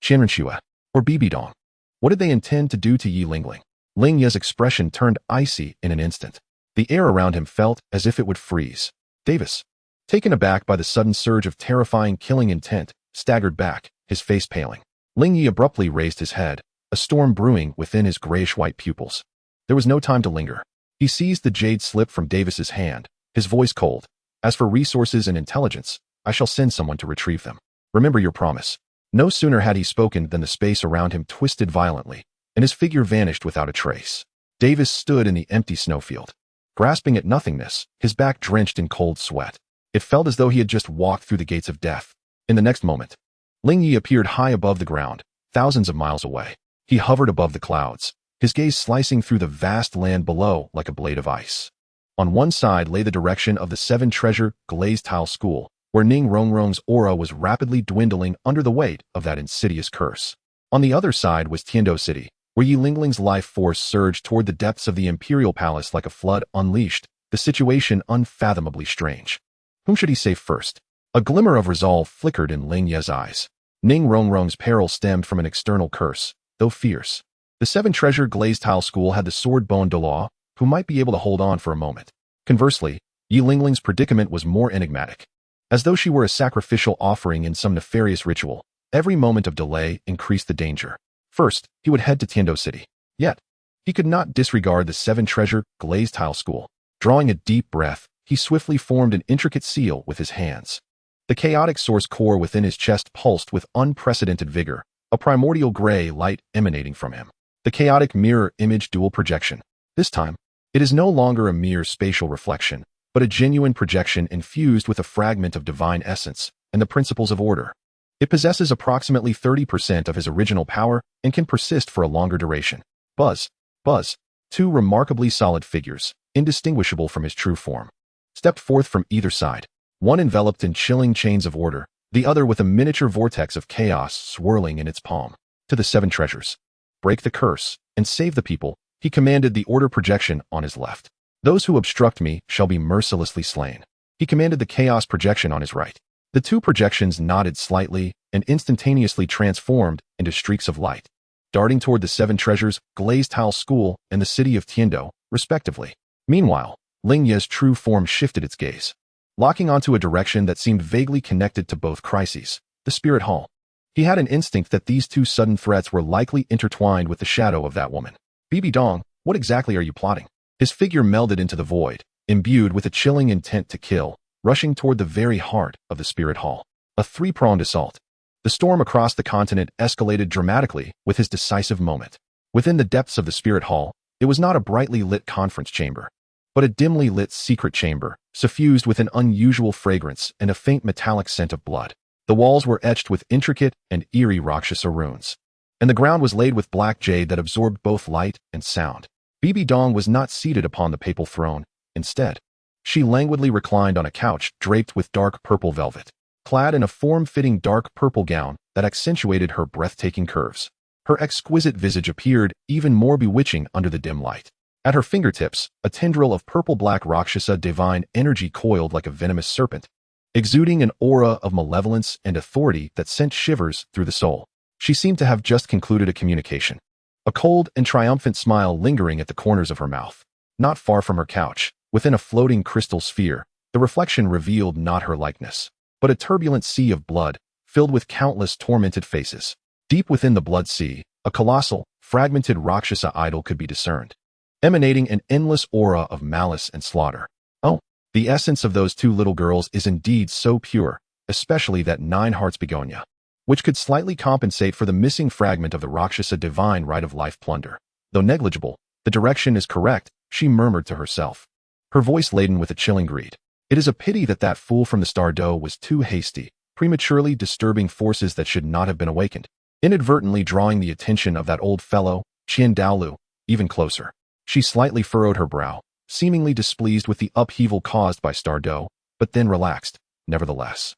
S1: Qian Renxue, or Bibi Dong. What did they intend to do to Yi Lingling? Ling Ye's expression turned icy in an instant. The air around him felt as if it would freeze. Davis, taken aback by the sudden surge of terrifying killing intent, staggered back, his face paling. Ling Ye abruptly raised his head, a storm brewing within his grayish-white pupils. There was no time to linger. He seized the jade slip from Davis's hand, his voice cold. As for resources and intelligence, I shall send someone to retrieve them. Remember your promise. No sooner had he spoken than the space around him twisted violently, and his figure vanished without a trace. Davis stood in the empty snowfield, grasping at nothingness, his back drenched in cold sweat. It felt as though he had just walked through the gates of death. In the next moment, Ling Ye appeared high above the ground, thousands of miles away. He hovered above the clouds, his gaze slicing through the vast land below like a blade of ice. On one side lay the direction of the seven-treasure glazed tile school, where Ning Rongrong's aura was rapidly dwindling under the weight of that insidious curse. On the other side was Tiando City, where Yi Lingling's life force surged toward the depths of the imperial palace like a flood unleashed, the situation unfathomably strange. Whom should he save first? A glimmer of resolve flickered in Ling Ye's eyes. Ning Rongrong's peril stemmed from an external curse, though fierce. The seven-treasure glazed tile school had the sword-boned Douluo, who might be able to hold on for a moment. Conversely, Yi Lingling's predicament was more enigmatic. As though she were a sacrificial offering in some nefarious ritual, every moment of delay increased the danger. First, he would head to Tiando City. Yet, he could not disregard the seven-treasure glazed tile school. Drawing a deep breath, he swiftly formed an intricate seal with his hands. The chaotic source core within his chest pulsed with unprecedented vigor, a primordial gray light emanating from him. The chaotic mirror image dual projection. This time, it is no longer a mere spatial reflection, but a genuine projection infused with a fragment of divine essence and the principles of order. It possesses approximately 30% of his original power and can persist for a longer duration. Buzz, buzz, two remarkably solid figures, indistinguishable from his true form, stepped forth from either side, one enveloped in chilling chains of order, the other with a miniature vortex of chaos swirling in its palm. To the seven treasures. Break the curse and save the people, he commanded the order projection on his left. Those who obstruct me shall be mercilessly slain. He commanded the chaos projection on his right. The two projections nodded slightly and instantaneously transformed into streaks of light, darting toward the seven treasures, glazed tile school, and the city of Tiando, respectively. Meanwhile, Ling Ye's true form shifted its gaze, locking onto a direction that seemed vaguely connected to both crises, the spirit hall. He had an instinct that these two sudden threats were likely intertwined with the shadow of that woman. Bibi Dong, what exactly are you plotting? His figure melded into the void, imbued with a chilling intent to kill, rushing toward the very heart of the spirit hall. A three-pronged assault. The storm across the continent escalated dramatically with his decisive moment. Within the depths of the spirit hall, it was not a brightly lit conference chamber, but a dimly lit secret chamber, suffused with an unusual fragrance and a faint metallic scent of blood. The walls were etched with intricate and eerie Rakshasa runes, and the ground was laid with black jade that absorbed both light and sound. Bibi Dong was not seated upon the papal throne. Instead, she languidly reclined on a couch draped with dark purple velvet, clad in a form-fitting dark purple gown that accentuated her breathtaking curves. Her exquisite visage appeared even more bewitching under the dim light. At her fingertips, a tendril of purple-black Rakshasa divine energy coiled like a venomous serpent, exuding an aura of malevolence and authority that sent shivers through the soul. She seemed to have just concluded a communication, a cold and triumphant smile lingering at the corners of her mouth. Not far from her couch, within a floating crystal sphere, the reflection revealed not her likeness, but a turbulent sea of blood, filled with countless tormented faces. Deep within the blood sea, a colossal, fragmented Rakshasa idol could be discerned, emanating an endless aura of malice and slaughter. Oh, the essence of those two little girls is indeed so pure, especially that nine hearts begonia, which could slightly compensate for the missing fragment of the Rakshasa divine right of life plunder. Though negligible, the direction is correct, she murmured to herself, her voice laden with a chilling greed. It is a pity that that fool from the Star Doe was too hasty, prematurely disturbing forces that should not have been awakened, inadvertently drawing the attention of that old fellow, Qian Douluo, even closer. She slightly furrowed her brow, seemingly displeased with the upheaval caused by Star Doe, but then relaxed, nevertheless.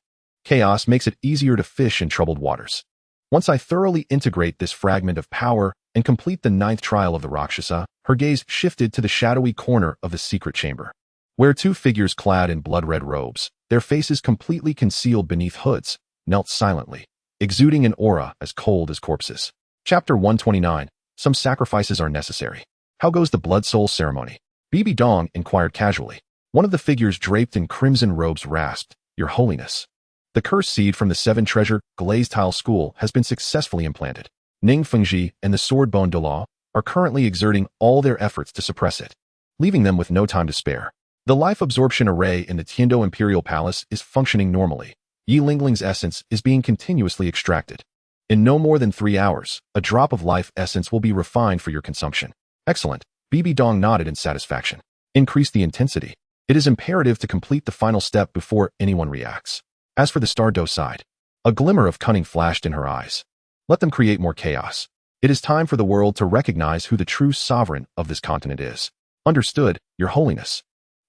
S1: Chaos makes it easier to fish in troubled waters. Once I thoroughly integrate this fragment of power and complete the 9th trial of the Rakshasa, her gaze shifted to the shadowy corner of the secret chamber, where two figures clad in blood-red robes, their faces completely concealed beneath hoods, knelt silently, exuding an aura as cold as corpses. Chapter 129. Some sacrifices are necessary. How goes the blood soul ceremony? Bibi Dong inquired casually. One of the figures draped in crimson robes rasped, "Your Holiness. The curse seed from the 7-treasure glazed tile school has been successfully implanted. Ning Fengji and the sword-bone Douluo are currently exerting all their efforts to suppress it, leaving them with no time to spare. The life absorption array in the Tiando Imperial Palace is functioning normally. Yi Lingling's essence is being continuously extracted. In no more than 3 hours, a drop of life essence will be refined for your consumption." Excellent. Bibi Dong nodded in satisfaction. Increase the intensity. It is imperative to complete the final step before anyone reacts. As for the Star Dough side, a glimmer of cunning flashed in her eyes. Let them create more chaos. It is time for the world to recognize who the true sovereign of this continent is. Understood, Your Holiness.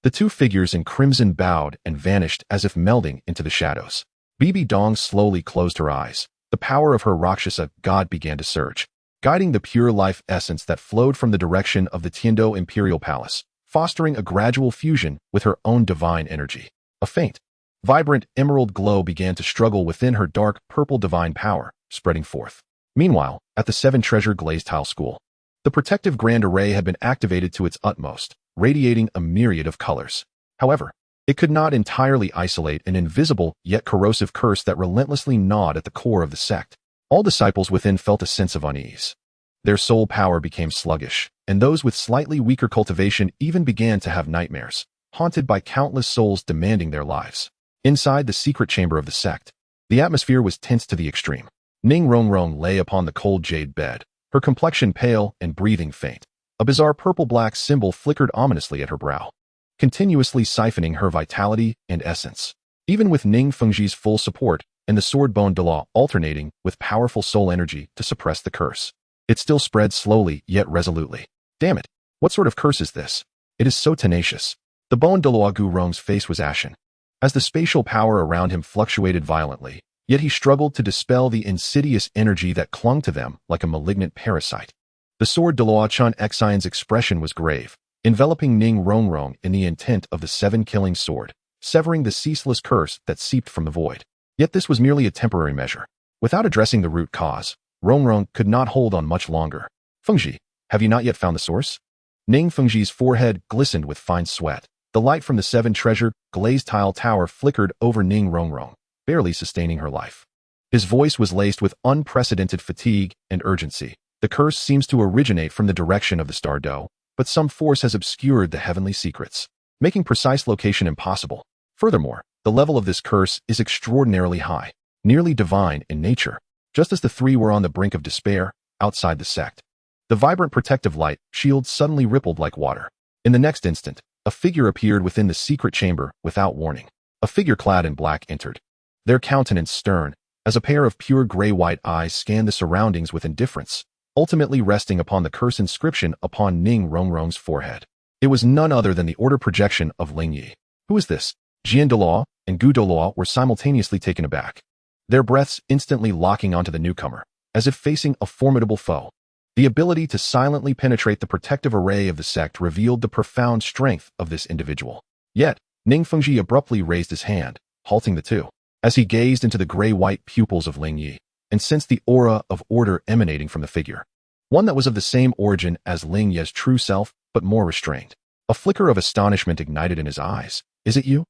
S1: The two figures in crimson bowed and vanished as if melding into the shadows. Bibi Dong slowly closed her eyes. The power of her Rakshasa god began to surge, guiding the pure life essence that flowed from the direction of the Tiando Imperial Palace, fostering a gradual fusion with her own divine energy. A faint, vibrant emerald glow began to struggle within her dark purple divine power, spreading forth. Meanwhile, at the 7-treasure glazed tile school, the protective grand array had been activated to its utmost, radiating a myriad of colors. However, it could not entirely isolate an invisible yet corrosive curse that relentlessly gnawed at the core of the sect. All disciples within felt a sense of unease. Their soul power became sluggish, and those with slightly weaker cultivation even began to have nightmares, haunted by countless souls demanding their lives. Inside the secret chamber of the sect, the atmosphere was tense to the extreme. Ning Rongrong lay upon the cold jade bed, her complexion pale and breathing faint. A bizarre purple-black symbol flickered ominously at her brow, continuously siphoning her vitality and essence. Even with Ning Fengji's full support and the sword-bone Douluo alternating with powerful soul energy to suppress the curse, it still spread slowly yet resolutely. Damn it! What sort of curse is this? It is so tenacious. The bone Douluo Gurong's face was ashen, as the spatial power around him fluctuated violently, yet he struggled to dispel the insidious energy that clung to them like a malignant parasite. The sword Douluo Chun Xian's expression was grave, enveloping Ning Rongrong in the intent of the 7-killing sword, severing the ceaseless curse that seeped from the void. Yet this was merely a temporary measure. Without addressing the root cause, Rongrong could not hold on much longer. "Fengji, have you not yet found the source?" Ning Fengji's forehead glistened with fine sweat. The light from the 7-treasure glazed tile tower flickered over Ning Rongrong, barely sustaining her life. His voice was laced with unprecedented fatigue and urgency. "The curse seems to originate from the direction of the Star Dough, but some force has obscured the heavenly secrets, making precise location impossible. Furthermore, the level of this curse is extraordinarily high, nearly divine in nature." Just as the three were on the brink of despair, outside the sect, the vibrant protective light shield suddenly rippled like water. In the next instant, a figure appeared within the secret chamber without warning. A figure clad in black entered, their countenance stern, as a pair of pure gray-white eyes scanned the surroundings with indifference, ultimately resting upon the curse inscription upon Ning Rongrong's forehead. It was none other than the order projection of Ling Ye. Who is this? Qian Douluo and Gu Douluo were simultaneously taken aback, their breaths instantly locking onto the newcomer, as if facing a formidable foe. The ability to silently penetrate the protective array of the sect revealed the profound strength of this individual. Yet, Ning Fengji abruptly raised his hand, halting the two, as he gazed into the gray-white pupils of Ling Ye, and sensed the aura of order emanating from the figure. One that was of the same origin as Ling Ye's true self, but more restrained. A flicker of astonishment ignited in his eyes. "Is it you?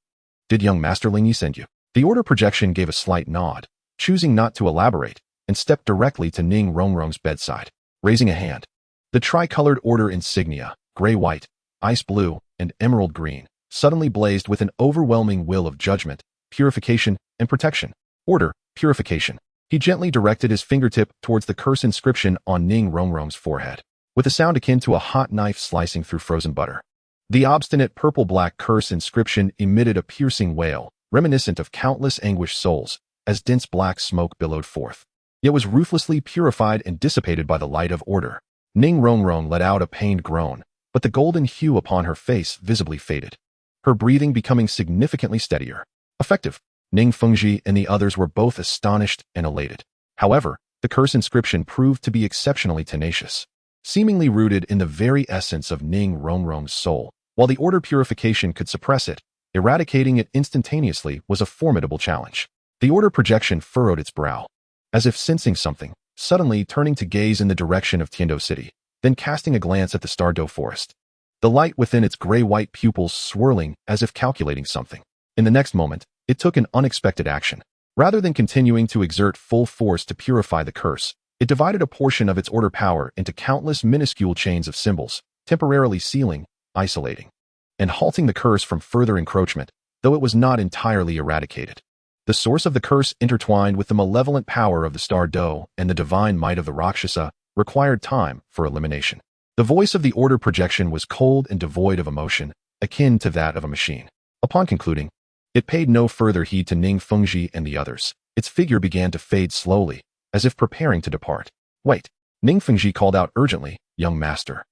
S1: Did young Master Ling Ye send you?" The order projection gave a slight nod, choosing not to elaborate, and stepped directly to Ning Rongrong's bedside, raising a hand. The tricolored order insignia, gray-white, ice blue, and emerald green, suddenly blazed with an overwhelming will of judgment, purification, and protection. Order, purification. He gently directed his fingertip towards the curse inscription on Ning Rongrong's forehead, with a sound akin to a hot knife slicing through frozen butter. The obstinate purple-black curse inscription emitted a piercing wail, reminiscent of countless anguished souls, as dense black smoke billowed forth. Yet was ruthlessly purified and dissipated by the light of order. Ning Rongrong let out a pained groan, but the golden hue upon her face visibly faded, her breathing becoming significantly steadier. Effective. Ning Fengji and the others were both astonished and elated. However, the curse inscription proved to be exceptionally tenacious, seemingly rooted in the very essence of Ning Rongrong's soul. While the order purification could suppress it, eradicating it instantaneously was a formidable challenge. The order projection furrowed its brow, as if sensing something, suddenly turning to gaze in the direction of Tiando City, then casting a glance at the Stardo forest. The light within its gray-white pupils swirling as if calculating something. In the next moment, it took an unexpected action. Rather than continuing to exert full force to purify the curse, it divided a portion of its order power into countless minuscule chains of symbols, temporarily sealing, isolating, and halting the curse from further encroachment, though it was not entirely eradicated. The source of the curse, intertwined with the malevolent power of the Stardo and the divine might of the Rakshasa, required time for elimination. The voice of the order projection was cold and devoid of emotion, akin to that of a machine. Upon concluding, it paid no further heed to Ning Fengji and the others. Its figure began to fade slowly, as if preparing to depart. Wait! Ning Fengji called out urgently, "Young master."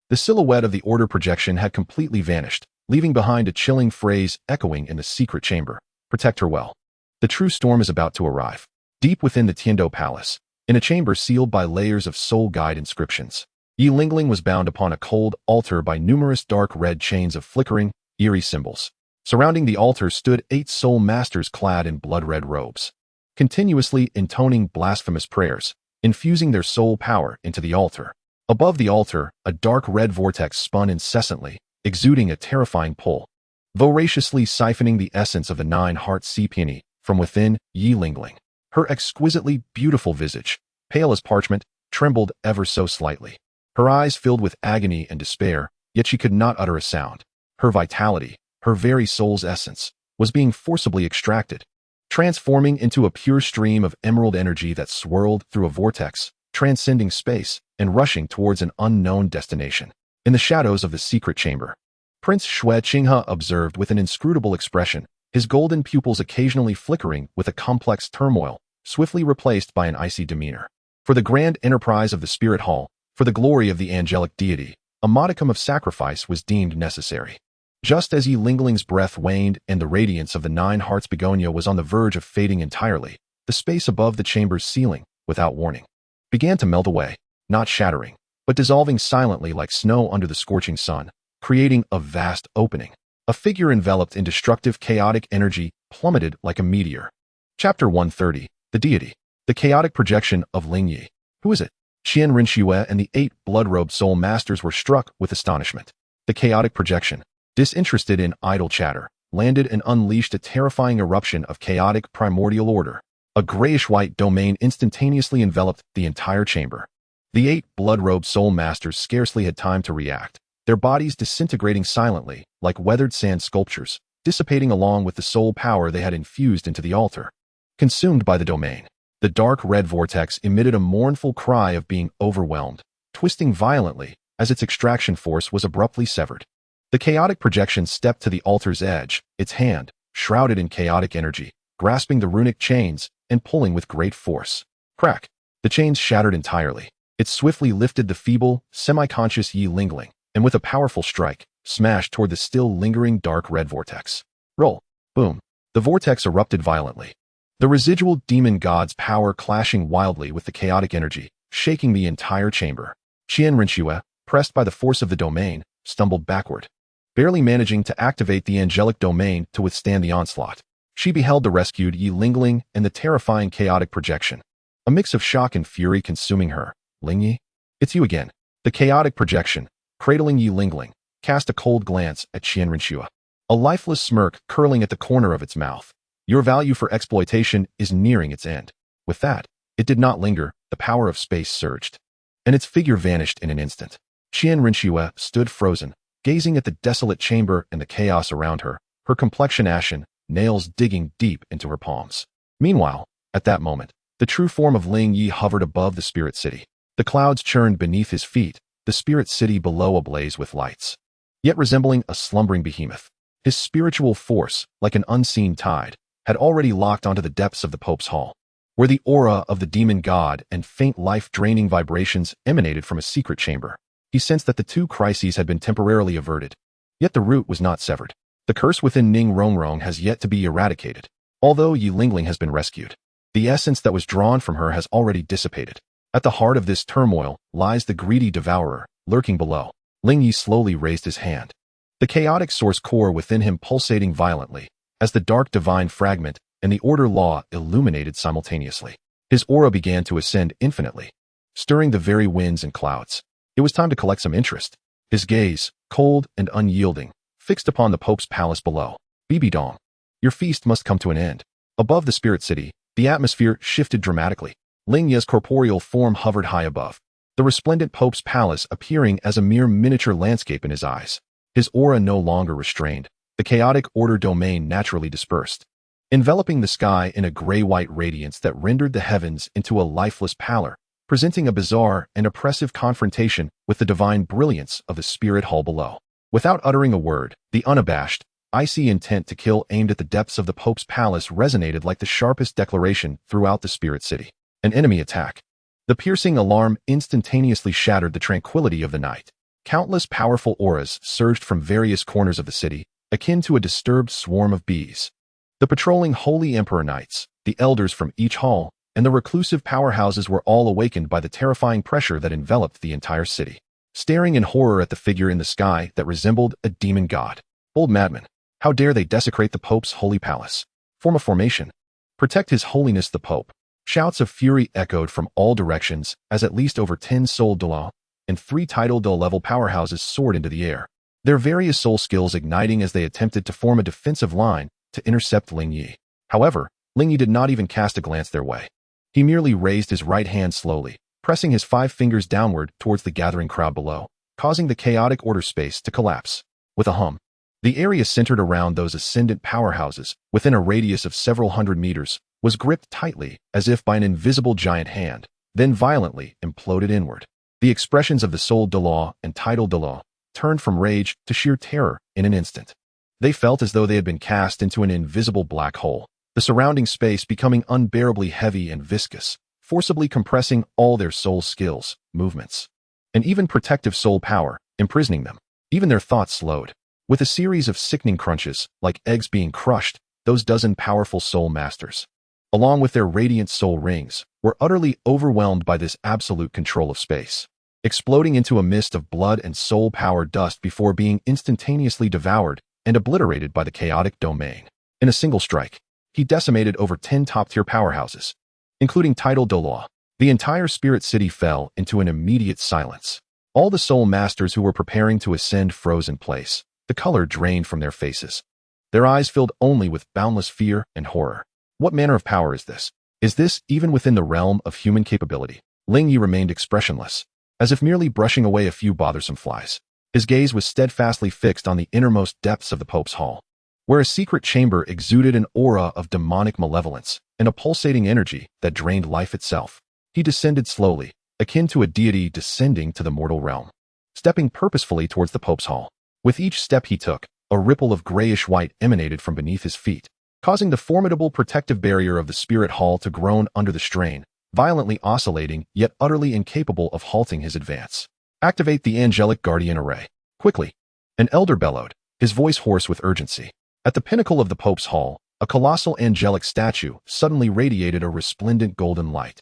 S1: The silhouette of the order projection had completely vanished, leaving behind a chilling phrase echoing in the secret chamber. Protect her well. The true storm is about to arrive. Deep within the Tiando Palace, in a chamber sealed by layers of soul guide inscriptions, Yi Lingling was bound upon a cold altar by numerous dark red chains of flickering, eerie symbols. Surrounding the altar stood 8 soul masters clad in blood-red robes, continuously intoning blasphemous prayers, infusing their soul power into the altar. Above the altar, a dark red vortex spun incessantly, exuding a terrifying pull, voraciously siphoning the essence of the 9-heart sea peony from within Yi Lingling. Her exquisitely beautiful visage, pale as parchment, trembled ever so slightly. Her eyes filled with agony and despair, yet she could not utter a sound. Her vitality, her very soul's essence, was being forcibly extracted, transforming into a pure stream of emerald energy that swirled through a vortex, transcending space and rushing towards an unknown destination. In the shadows of the secret chamber, Prince Xue Qinghe observed with an inscrutable expression, his golden pupils occasionally flickering with a complex turmoil, swiftly replaced by an icy demeanor. For the grand enterprise of the spirit hall, for the glory of the angelic deity, a modicum of sacrifice was deemed necessary. Just as Yi Lingling's breath waned and the radiance of the 9 hearts begonia was on the verge of fading entirely, the space above the chamber's ceiling, without warning, began to melt away, not shattering, but dissolving silently like snow under the scorching sun, creating a vast opening. A figure enveloped in destructive chaotic energy plummeted like a meteor. Chapter 130, The Deity. The chaotic projection of Ling Ye. Who is it? Qian Renxue and the 8 blood-robed soul masters were struck with astonishment. The chaotic projection, disinterested in idle chatter, landed and unleashed a terrifying eruption of chaotic primordial order. A grayish-white domain instantaneously enveloped the entire chamber. The 8 blood-robed soul masters scarcely had time to react, their bodies disintegrating silently, like weathered sand sculptures, dissipating along with the soul power they had infused into the altar. Consumed by the domain, the dark red vortex emitted a mournful cry of being overwhelmed, twisting violently as its extraction force was abruptly severed. The chaotic projection stepped to the altar's edge, its hand, shrouded in chaotic energy, grasping the runic chains and pulling with great force. Crack! The chains shattered entirely. It swiftly lifted the feeble, semi-conscious Yi Lingling, and with a powerful strike, smashed toward the still lingering dark red vortex. Roll! Boom! The vortex erupted violently, the residual demon god's power clashing wildly with the chaotic energy, shaking the entire chamber. Qian Renxue, pressed by the force of the domain, stumbled backward, barely managing to activate the angelic domain to withstand the onslaught. She beheld the rescued Yi Lingling and the terrifying chaotic projection, a mix of shock and fury consuming her. Ling Ye? It's you again. The chaotic projection, cradling Yi Lingling, cast a cold glance at Qian Renxue, a lifeless smirk curling at the corner of its mouth. Your value for exploitation is nearing its end. With that, it did not linger, the power of space surged, and its figure vanished in an instant. Qian Renxue stood frozen, gazing at the desolate chamber and the chaos around her, her complexion ashen, nails digging deep into her palms. Meanwhile, at that moment, the true form of Ling Ye hovered above the spirit city. The clouds churned beneath his feet, the spirit city below ablaze with lights, yet resembling a slumbering behemoth. His spiritual force, like an unseen tide, had already locked onto the depths of the Pope's hall, where the aura of the demon god and faint life-draining vibrations emanated from a secret chamber. He sensed that the 2 crises had been temporarily averted, yet the root was not severed. The curse within Ning Rongrong has yet to be eradicated. Although Yi Lingling has been rescued, the essence that was drawn from her has already dissipated. At the heart of this turmoil lies the greedy devourer, lurking below. Ling Ye slowly raised his hand, the chaotic source core within him pulsating violently, as the dark divine fragment and the order law illuminated simultaneously. His aura began to ascend infinitely, stirring the very winds and clouds. It was time to collect some interest. His gaze, cold and unyielding, fixed upon the Pope's palace below. Bibi Dong, your feast must come to an end. Above the spirit city, the atmosphere shifted dramatically. Ling Ye's corporeal form hovered high above, the resplendent Pope's palace appearing as a mere miniature landscape in his eyes. His aura no longer restrained, the chaotic order domain naturally dispersed, enveloping the sky in a gray-white radiance that rendered the heavens into a lifeless pallor, presenting a bizarre and oppressive confrontation with the divine brilliance of the spirit hall below. Without uttering a word, the unabashed, icy intent to kill aimed at the depths of the Pope's palace resonated like the sharpest declaration throughout the spirit city. An enemy attack. The piercing alarm instantaneously shattered the tranquility of the night. Countless powerful auras surged from various corners of the city, akin to a disturbed swarm of bees. The patrolling Holy Emperor Knights, the elders from each hall, and the reclusive powerhouses were all awakened by the terrifying pressure that enveloped the entire city, staring in horror at the figure in the sky that resembled a demon god. Bold madmen, how dare they desecrate the Pope's holy palace? Form a formation. Protect His Holiness the Pope. Shouts of fury echoed from all directions as at least over 10 soul Douluo and 3 title level powerhouses soared into the air, their various soul skills igniting as they attempted to form a defensive line to intercept Ling Ye. However, Ling Ye did not even cast a glance their way. He merely raised his right hand slowly, pressing his 5 fingers downward towards the gathering crowd below, causing the chaotic order space to collapse. With a hum, the area centered around those ascendant powerhouses, within a radius of several hundred meters, was gripped tightly as if by an invisible giant hand, then violently imploded inward. The expressions of the soul Douluo and title Douluo turned from rage to sheer terror in an instant. They felt as though they had been cast into an invisible black hole, the surrounding space becoming unbearably heavy and viscous, forcibly compressing all their soul skills, movements, and even protective soul power, imprisoning them. Even their thoughts slowed. With a series of sickening crunches, like eggs being crushed, those dozen powerful soul masters, along with their radiant soul rings, were utterly overwhelmed by this absolute control of space, exploding into a mist of blood and soul power dust before being instantaneously devoured and obliterated by the chaotic domain. In a single strike, he decimated over 10 top-tier powerhouses, including title Douluo. The entire spirit city fell into an immediate silence. All the soul masters who were preparing to ascend froze in place, the color drained from their faces, their eyes filled only with boundless fear and horror. What manner of power is this? Is this even within the realm of human capability? Ling Ye remained expressionless, as if merely brushing away a few bothersome flies. His gaze was steadfastly fixed on the innermost depths of the Pope's hall, where a secret chamber exuded an aura of demonic malevolence and a pulsating energy that drained life itself. He descended slowly, akin to a deity descending to the mortal realm, stepping purposefully towards the Pope's hall. With each step he took, a ripple of grayish white emanated from beneath his feet, causing the formidable protective barrier of the spirit hall to groan under the strain, violently oscillating yet utterly incapable of halting his advance. Activate the angelic guardian array. Quickly. An elder bellowed, his voice hoarse with urgency. At the pinnacle of the Pope's hall, a colossal angelic statue suddenly radiated a resplendent golden light,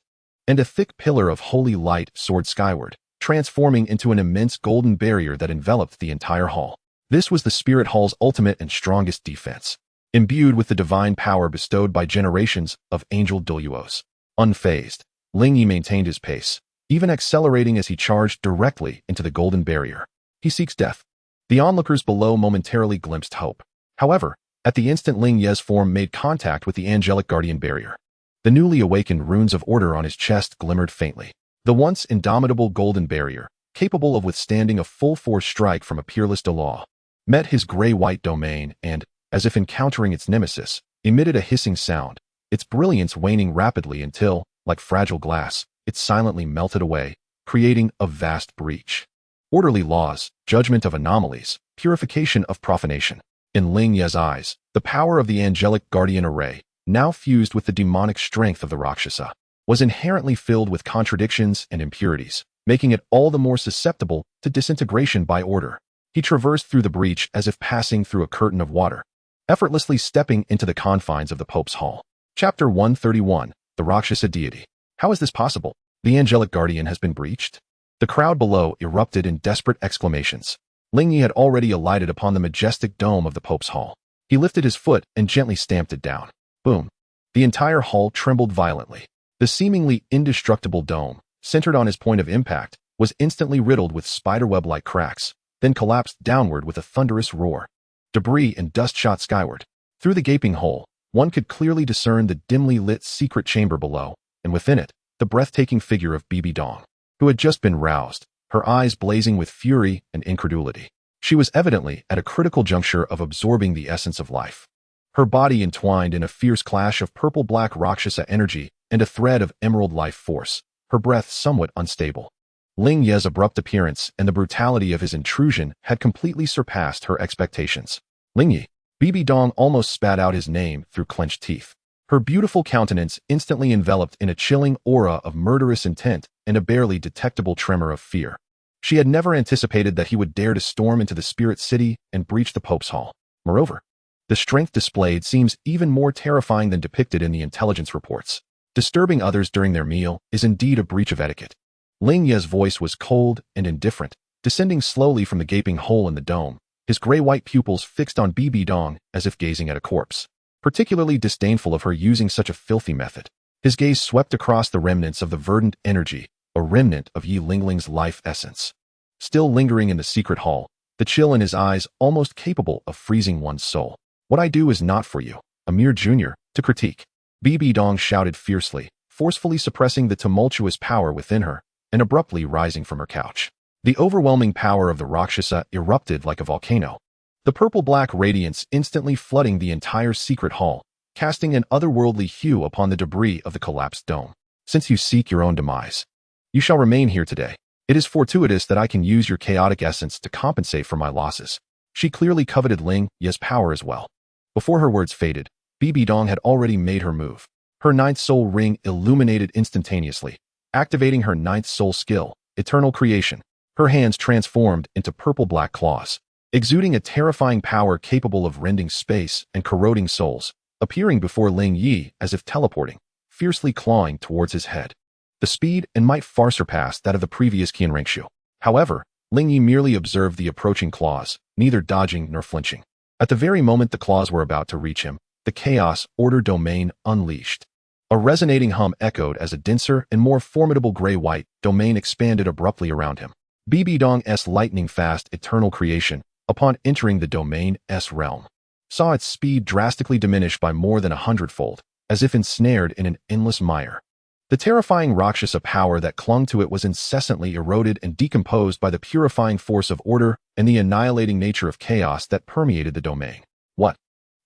S1: and a thick pillar of holy light soared skyward, transforming into an immense golden barrier that enveloped the entire hall. This was the spirit hall's ultimate and strongest defense, imbued with the divine power bestowed by generations of angel Douluos. Unfazed, Ling Ye maintained his pace, even accelerating as he charged directly into the golden barrier. He seeks death. The onlookers below momentarily glimpsed hope. However, at the instant Ling Ye's form made contact with the angelic guardian barrier, the newly awakened runes of order on his chest glimmered faintly. The once indomitable golden barrier, capable of withstanding a full-force strike from a peerless Douluo, met his gray-white domain and, as if encountering its nemesis, emitted a hissing sound, its brilliance waning rapidly until, like fragile glass, it silently melted away, creating a vast breach. Orderly laws, judgment of anomalies, purification of profanation. In Ling Ye's eyes, the power of the angelic guardian array, now fused with the demonic strength of the Rakshasa, was inherently filled with contradictions and impurities, making it all the more susceptible to disintegration by order. He traversed through the breach as if passing through a curtain of water, effortlessly stepping into the confines of the Pope's hall. Chapter 131, The Rakshasa Deity. How is this possible? The angelic guardian has been breached? The crowd below erupted in desperate exclamations. Ling Ye had already alighted upon the majestic dome of the Pope's hall. He lifted his foot and gently stamped it down. Boom. The entire hall trembled violently. The seemingly indestructible dome, centered on his point of impact, was instantly riddled with spiderweb-like cracks, then collapsed downward with a thunderous roar. Debris and dust shot skyward. Through the gaping hole, one could clearly discern the dimly lit secret chamber below, and within it, the breathtaking figure of Bibi Dong, who had just been roused, her eyes blazing with fury and incredulity. She was evidently at a critical juncture of absorbing the essence of life. Her body entwined in a fierce clash of purple-black Rakshasa energy and a thread of emerald life force, her breath somewhat unstable. Ling Ye's abrupt appearance and the brutality of his intrusion had completely surpassed her expectations. Ling Ye. Bibi Dong almost spat out his name through clenched teeth. Her beautiful countenance instantly enveloped in a chilling aura of murderous intent and a barely detectable tremor of fear. She had never anticipated that he would dare to storm into the spirit city and breach the Pope's hall. Moreover, the strength displayed seems even more terrifying than depicted in the intelligence reports. Disturbing others during their meal is indeed a breach of etiquette. Ling Ye's voice was cold and indifferent, descending slowly from the gaping hole in the dome, his gray-white pupils fixed on Bibi Dong as if gazing at a corpse. Particularly disdainful of her using such a filthy method, his gaze swept across the remnants of the verdant energy, a remnant of Yi Lingling's life essence. Still lingering in the secret hall, the chill in his eyes almost capable of freezing one's soul. What I do is not for you, a mere junior, to critique. Bibi Dong shouted fiercely, forcefully suppressing the tumultuous power within her, and abruptly rising from her couch. The overwhelming power of the Rakshasa erupted like a volcano. The purple-black radiance instantly flooding the entire secret hall, casting an otherworldly hue upon the debris of the collapsed dome. Since you seek your own demise, you shall remain here today. It is fortuitous that I can use your chaotic essence to compensate for my losses. She clearly coveted Ling Ye's power as well. Before her words faded, Bibi Dong had already made her move. Her ninth soul ring illuminated instantaneously, activating her ninth soul skill, Eternal Creation. Her hands transformed into purple-black claws, exuding a terrifying power capable of rending space and corroding souls, appearing before Ling Ye as if teleporting, fiercely clawing towards his head. The speed and might far surpassed that of the previous Qian Renxue. However, Ling Ye merely observed the approaching claws, neither dodging nor flinching. At the very moment the claws were about to reach him, the Chaos Order domain unleashed. A resonating hum echoed as a denser and more formidable gray-white domain expanded abruptly around him. Bibi Dong's lightning-fast Eternal Creation, upon entering the domain's realm, saw its speed drastically diminish by more than 100-fold, as if ensnared in an endless mire. The terrifying Rakshasa power that clung to it was incessantly eroded and decomposed by the purifying force of order and the annihilating nature of chaos that permeated the domain. What?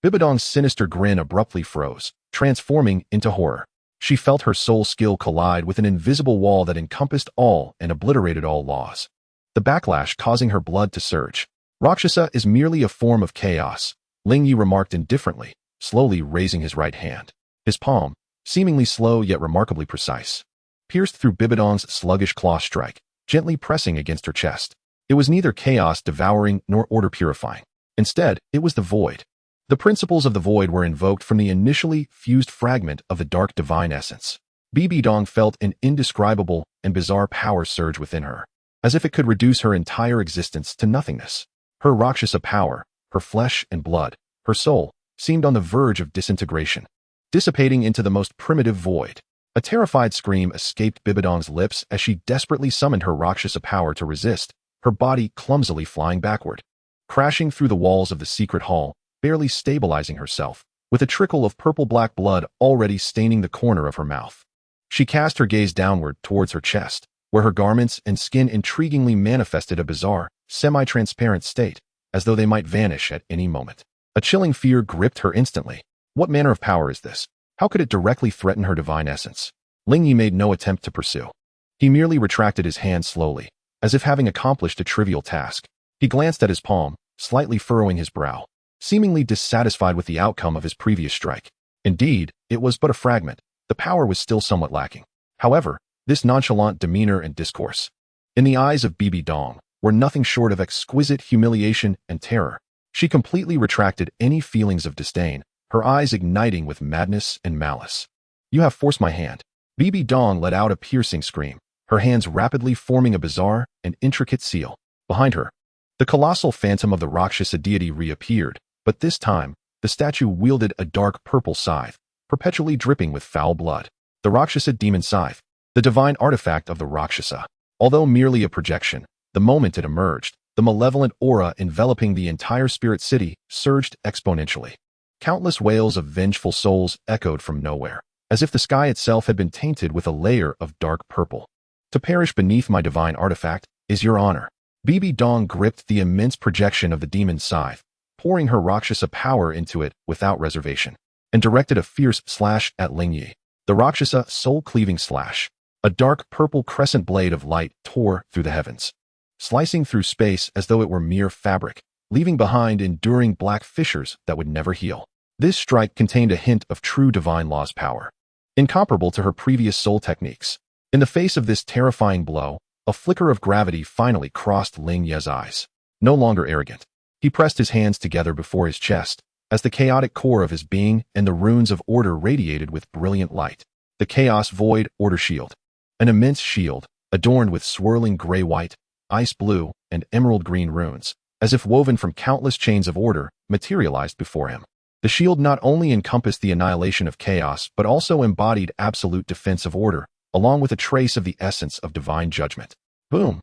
S1: Bibi Dong's sinister grin abruptly froze, transforming into horror. She felt her soul skill collide with an invisible wall that encompassed all and obliterated all laws. The backlash causing her blood to surge. Rakshasa is merely a form of chaos, Ling Ye remarked indifferently, slowly raising his right hand. His palm, seemingly slow yet remarkably precise, pierced through Bibi Dong's sluggish claw strike, gently pressing against her chest. It was neither chaos devouring nor order purifying. Instead, it was the void. The principles of the void were invoked from the initially fused fragment of the dark divine essence. Bibi Dong felt an indescribable and bizarre power surge within her, as if it could reduce her entire existence to nothingness. Her Rakshasa power, her flesh and blood, her soul, seemed on the verge of disintegration, dissipating into the most primitive void. A terrified scream escaped Bibi Dong's lips as she desperately summoned her Rakshasa power to resist, her body clumsily flying backward, crashing through the walls of the secret hall, barely stabilizing herself, with a trickle of purple-black blood already staining the corner of her mouth. She cast her gaze downward towards her chest, where her garments and skin intriguingly manifested a bizarre, semi-transparent state, as though they might vanish at any moment. A chilling fear gripped her instantly. What manner of power is this? How could it directly threaten her divine essence? Ling Ye made no attempt to pursue. He merely retracted his hand slowly, as if having accomplished a trivial task. He glanced at his palm, slightly furrowing his brow, seemingly dissatisfied with the outcome of his previous strike. Indeed, it was but a fragment. The power was still somewhat lacking. However, this nonchalant demeanor and discourse, in the eyes of Bibi Dong, were nothing short of exquisite humiliation and terror. She completely retracted any feelings of disdain, her eyes igniting with madness and malice. You have forced my hand. Bibi Dong let out a piercing scream, her hands rapidly forming a bizarre and intricate seal. Behind her, the colossal phantom of the Rakshasa deity reappeared, but this time, the statue wielded a dark purple scythe, perpetually dripping with foul blood. The Rakshasa demon scythe, the divine artifact of the Rakshasa. Although merely a projection, the moment it emerged, the malevolent aura enveloping the entire spirit city surged exponentially. Countless wails of vengeful souls echoed from nowhere, as if the sky itself had been tainted with a layer of dark purple. To perish beneath my divine artifact is your honor. Bibi Dong gripped the immense projection of the demon scythe, pouring her Rakshasa power into it without reservation, and directed a fierce slash at Ling Ye. The Rakshasa soul-cleaving slash. A dark purple crescent blade of light tore through the heavens, slicing through space as though it were mere fabric, leaving behind enduring black fissures that would never heal. This strike contained a hint of true divine law's power, incomparable to her previous soul techniques. In the face of this terrifying blow, a flicker of gravity finally crossed Ling Ye's eyes. No longer arrogant, he pressed his hands together before his chest, as the chaotic core of his being and the runes of order radiated with brilliant light. The Chaos Void Order Shield. An immense shield, adorned with swirling gray-white, ice blue, and emerald green runes, as if woven from countless chains of order, materialized before him. The shield not only encompassed the annihilation of chaos, but also embodied absolute defense of order, along with a trace of the essence of divine judgment. Boom!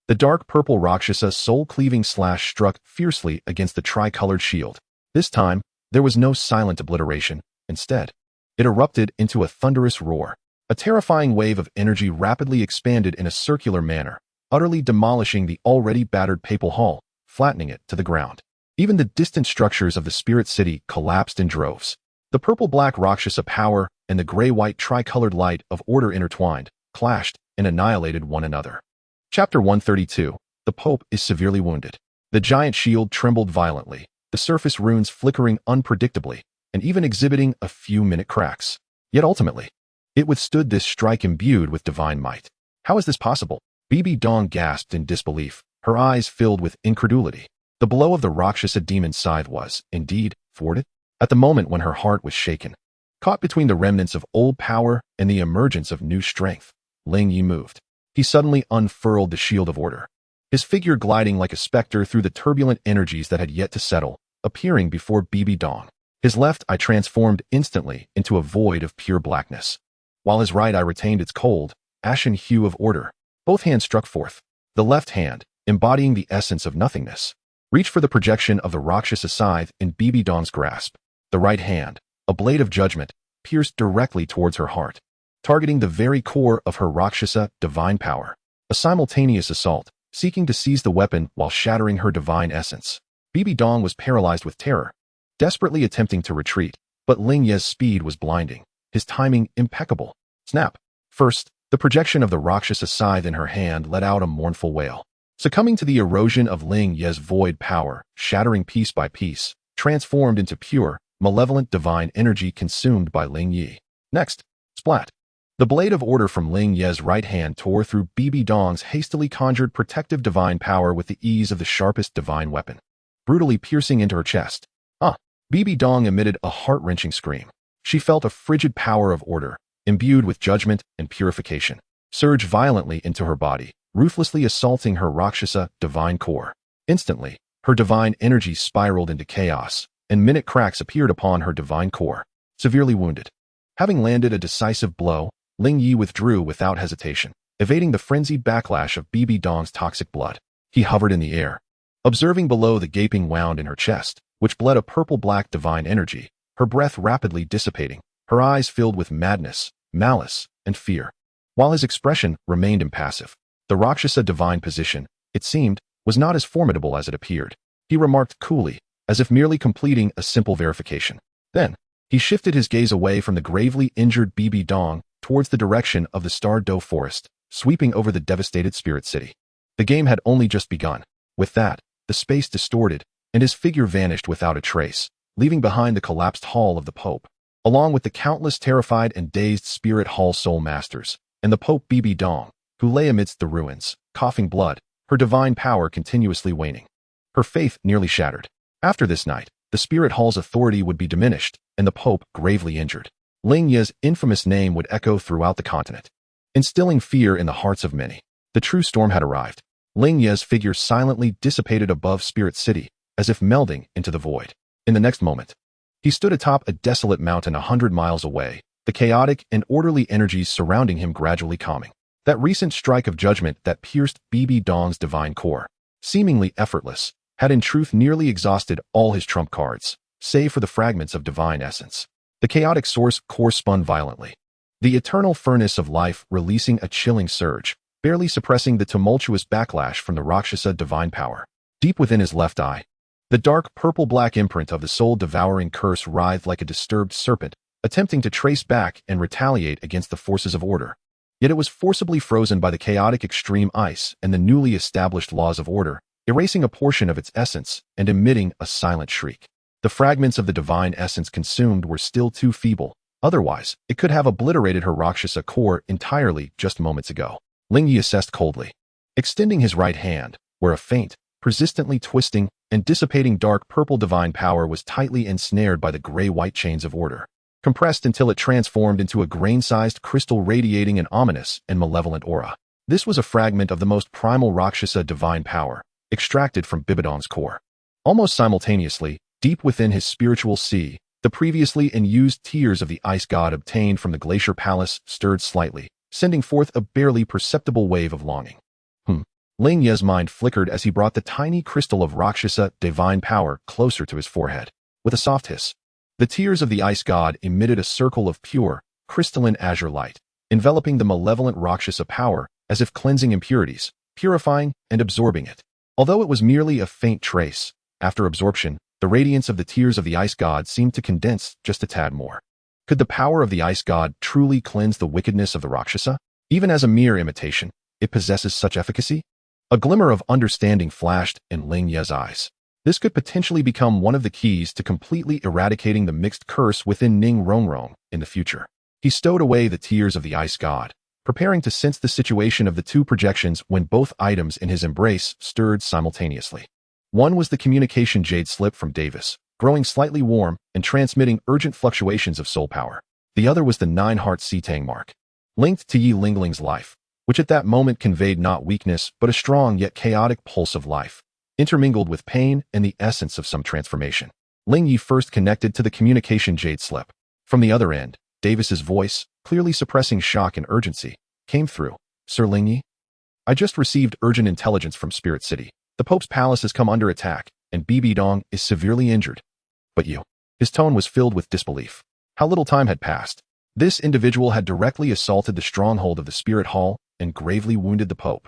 S1: The dark purple Rakshasa soul-cleaving slash struck fiercely against the tricolored shield. This time, there was no silent obliteration. Instead, it erupted into a thunderous roar. A terrifying wave of energy rapidly expanded in a circular manner, utterly demolishing the already battered papal hall, flattening it to the ground. Even the distant structures of the spirit city collapsed in droves. The purple-black Rakshasa power and the gray-white tricolored light of order intertwined, clashed, and annihilated one another. Chapter 132. The Pope is severely wounded. The giant shield trembled violently, the surface runes flickering unpredictably, and even exhibiting a few-minute cracks. Yet ultimately, it withstood this strike imbued with divine might. How is this possible? Bibi Dong gasped in disbelief, her eyes filled with incredulity. The blow of the Rakshasa demon scythe was, indeed, thwarted. At the moment when her heart was shaken, caught between the remnants of old power and the emergence of new strength, Ling Ye moved. He suddenly unfurled the shield of order, his figure gliding like a specter through the turbulent energies that had yet to settle, appearing before Bibi Dong. His left eye transformed instantly into a void of pure blackness, while his right eye retained its cold, ashen hue of order. Both hands struck forth. The left hand, embodying the essence of nothingness, reached for the projection of the Rakshasa scythe in Bibi Dong's grasp. The right hand, a blade of judgment, pierced directly towards her heart, targeting the very core of her Rakshasa divine power. A simultaneous assault, seeking to seize the weapon while shattering her divine essence. Bibi Dong was paralyzed with terror, desperately attempting to retreat, but Ling Ye's speed was blinding, his timing impeccable. Snap! First, the projection of the Rakshasa scythe in her hand let out a mournful wail, succumbing to the erosion of Ling Ye's void power, shattering piece by piece, transformed into pure, malevolent divine energy consumed by Ling Ye. Next, splat! The blade of order from Ling Ye's right hand tore through Bibi Dong's hastily conjured protective divine power with the ease of the sharpest divine weapon, brutally piercing into her chest. Bibi Dong emitted a heart-wrenching scream. She felt a frigid power of order, imbued with judgment and purification, surge violently into her body, ruthlessly assaulting her Rakshasa divine core. Instantly, her divine energy spiraled into chaos, and minute cracks appeared upon her divine core. Severely wounded, having landed a decisive blow, Ling Ye withdrew without hesitation, evading the frenzied backlash of Bibi Dong's toxic blood. He hovered in the air, observing below the gaping wound in her chest, which bled a purple-black divine energy, her breath rapidly dissipating, her eyes filled with madness, malice, and fear. While his expression remained impassive, the Rakshasa divine position, it seemed, was not as formidable as it appeared. He remarked coolly, as if merely completing a simple verification. Then, he shifted his gaze away from the gravely injured Bibi Dong towards the direction of the Star Do forest, sweeping over the devastated spirit city. The game had only just begun. With that, the space distorted, and his figure vanished without a trace, leaving behind the collapsed hall of the Pope, along with the countless terrified and dazed spirit hall soul masters, and the Pope Bibi Dong, who lay amidst the ruins, coughing blood, her divine power continuously waning. Her faith nearly shattered. After this night, the spirit hall's authority would be diminished, and the Pope gravely injured. Ling Ye's infamous name would echo throughout the continent, instilling fear in the hearts of many. The true storm had arrived. Ling Ye's figure silently dissipated above Spirit City, as if melding into the void. In the next moment, he stood atop a desolate mountain 100 miles away, the chaotic and orderly energies surrounding him gradually calming. That recent strike of judgment that pierced Bibi Dong's divine core, seemingly effortless, had in truth nearly exhausted all his trump cards, save for the fragments of divine essence. The chaotic source core spun violently, the eternal furnace of life releasing a chilling surge, barely suppressing the tumultuous backlash from the Rakshasa divine power. Deep within his left eye, the dark purple-black imprint of the soul-devouring curse writhed like a disturbed serpent, attempting to trace back and retaliate against the forces of order. Yet it was forcibly frozen by the chaotic extreme ice and the newly established laws of order, erasing a portion of its essence and emitting a silent shriek. The fragments of the divine essence consumed were still too feeble, otherwise it could have obliterated her Rakshasa core entirely just moments ago. Ling Ye assessed coldly, extending his right hand, where a faint, persistently twisting and dissipating dark purple divine power was tightly ensnared by the gray-white chains of order, compressed until it transformed into a grain-sized crystal radiating an ominous and malevolent aura. This was a fragment of the most primal Rakshasa divine power, extracted from Bibi Dong's core. Almost simultaneously, deep within his spiritual sea, the previously unused tears of the ice god obtained from the glacier palace stirred slightly, sending forth a barely perceptible wave of longing. Ling Ye's mind flickered as he brought the tiny crystal of Rakshasa divine power closer to his forehead. With a soft hiss, the tears of the ice god emitted a circle of pure, crystalline azure light, enveloping the malevolent Rakshasa power as if cleansing impurities, purifying and absorbing it. Although it was merely a faint trace, after absorption, the radiance of the tears of the ice god seemed to condense just a tad more. Could the power of the ice god truly cleanse the wickedness of the Rakshasa? Even as a mere imitation, it possesses such efficacy? A glimmer of understanding flashed in Ling Ye's eyes. This could potentially become one of the keys to completely eradicating the mixed curse within Ning Rongrong in the future. He stowed away the tears of the ice god, preparing to sense the situation of the two projections when both items in his embrace stirred simultaneously. One was the communication jade slip from Davis, growing slightly warm and transmitting urgent fluctuations of soul power. The other was the 9-heart Sitang mark, linked to Yi Lingling's life, which at that moment conveyed not weakness but a strong yet chaotic pulse of life, intermingled with pain and the essence of some transformation. Ling Ye first connected to the communication jade slip. From the other end, Davis's voice, clearly suppressing shock and urgency, came through. Sir Ling Ye? I just received urgent intelligence from Spirit City. The Pope's palace has come under attack, and Bibi Dong is severely injured. But you? His tone was filled with disbelief. How little time had passed. This individual had directly assaulted the stronghold of the Spirit Hall and gravely wounded the Pope.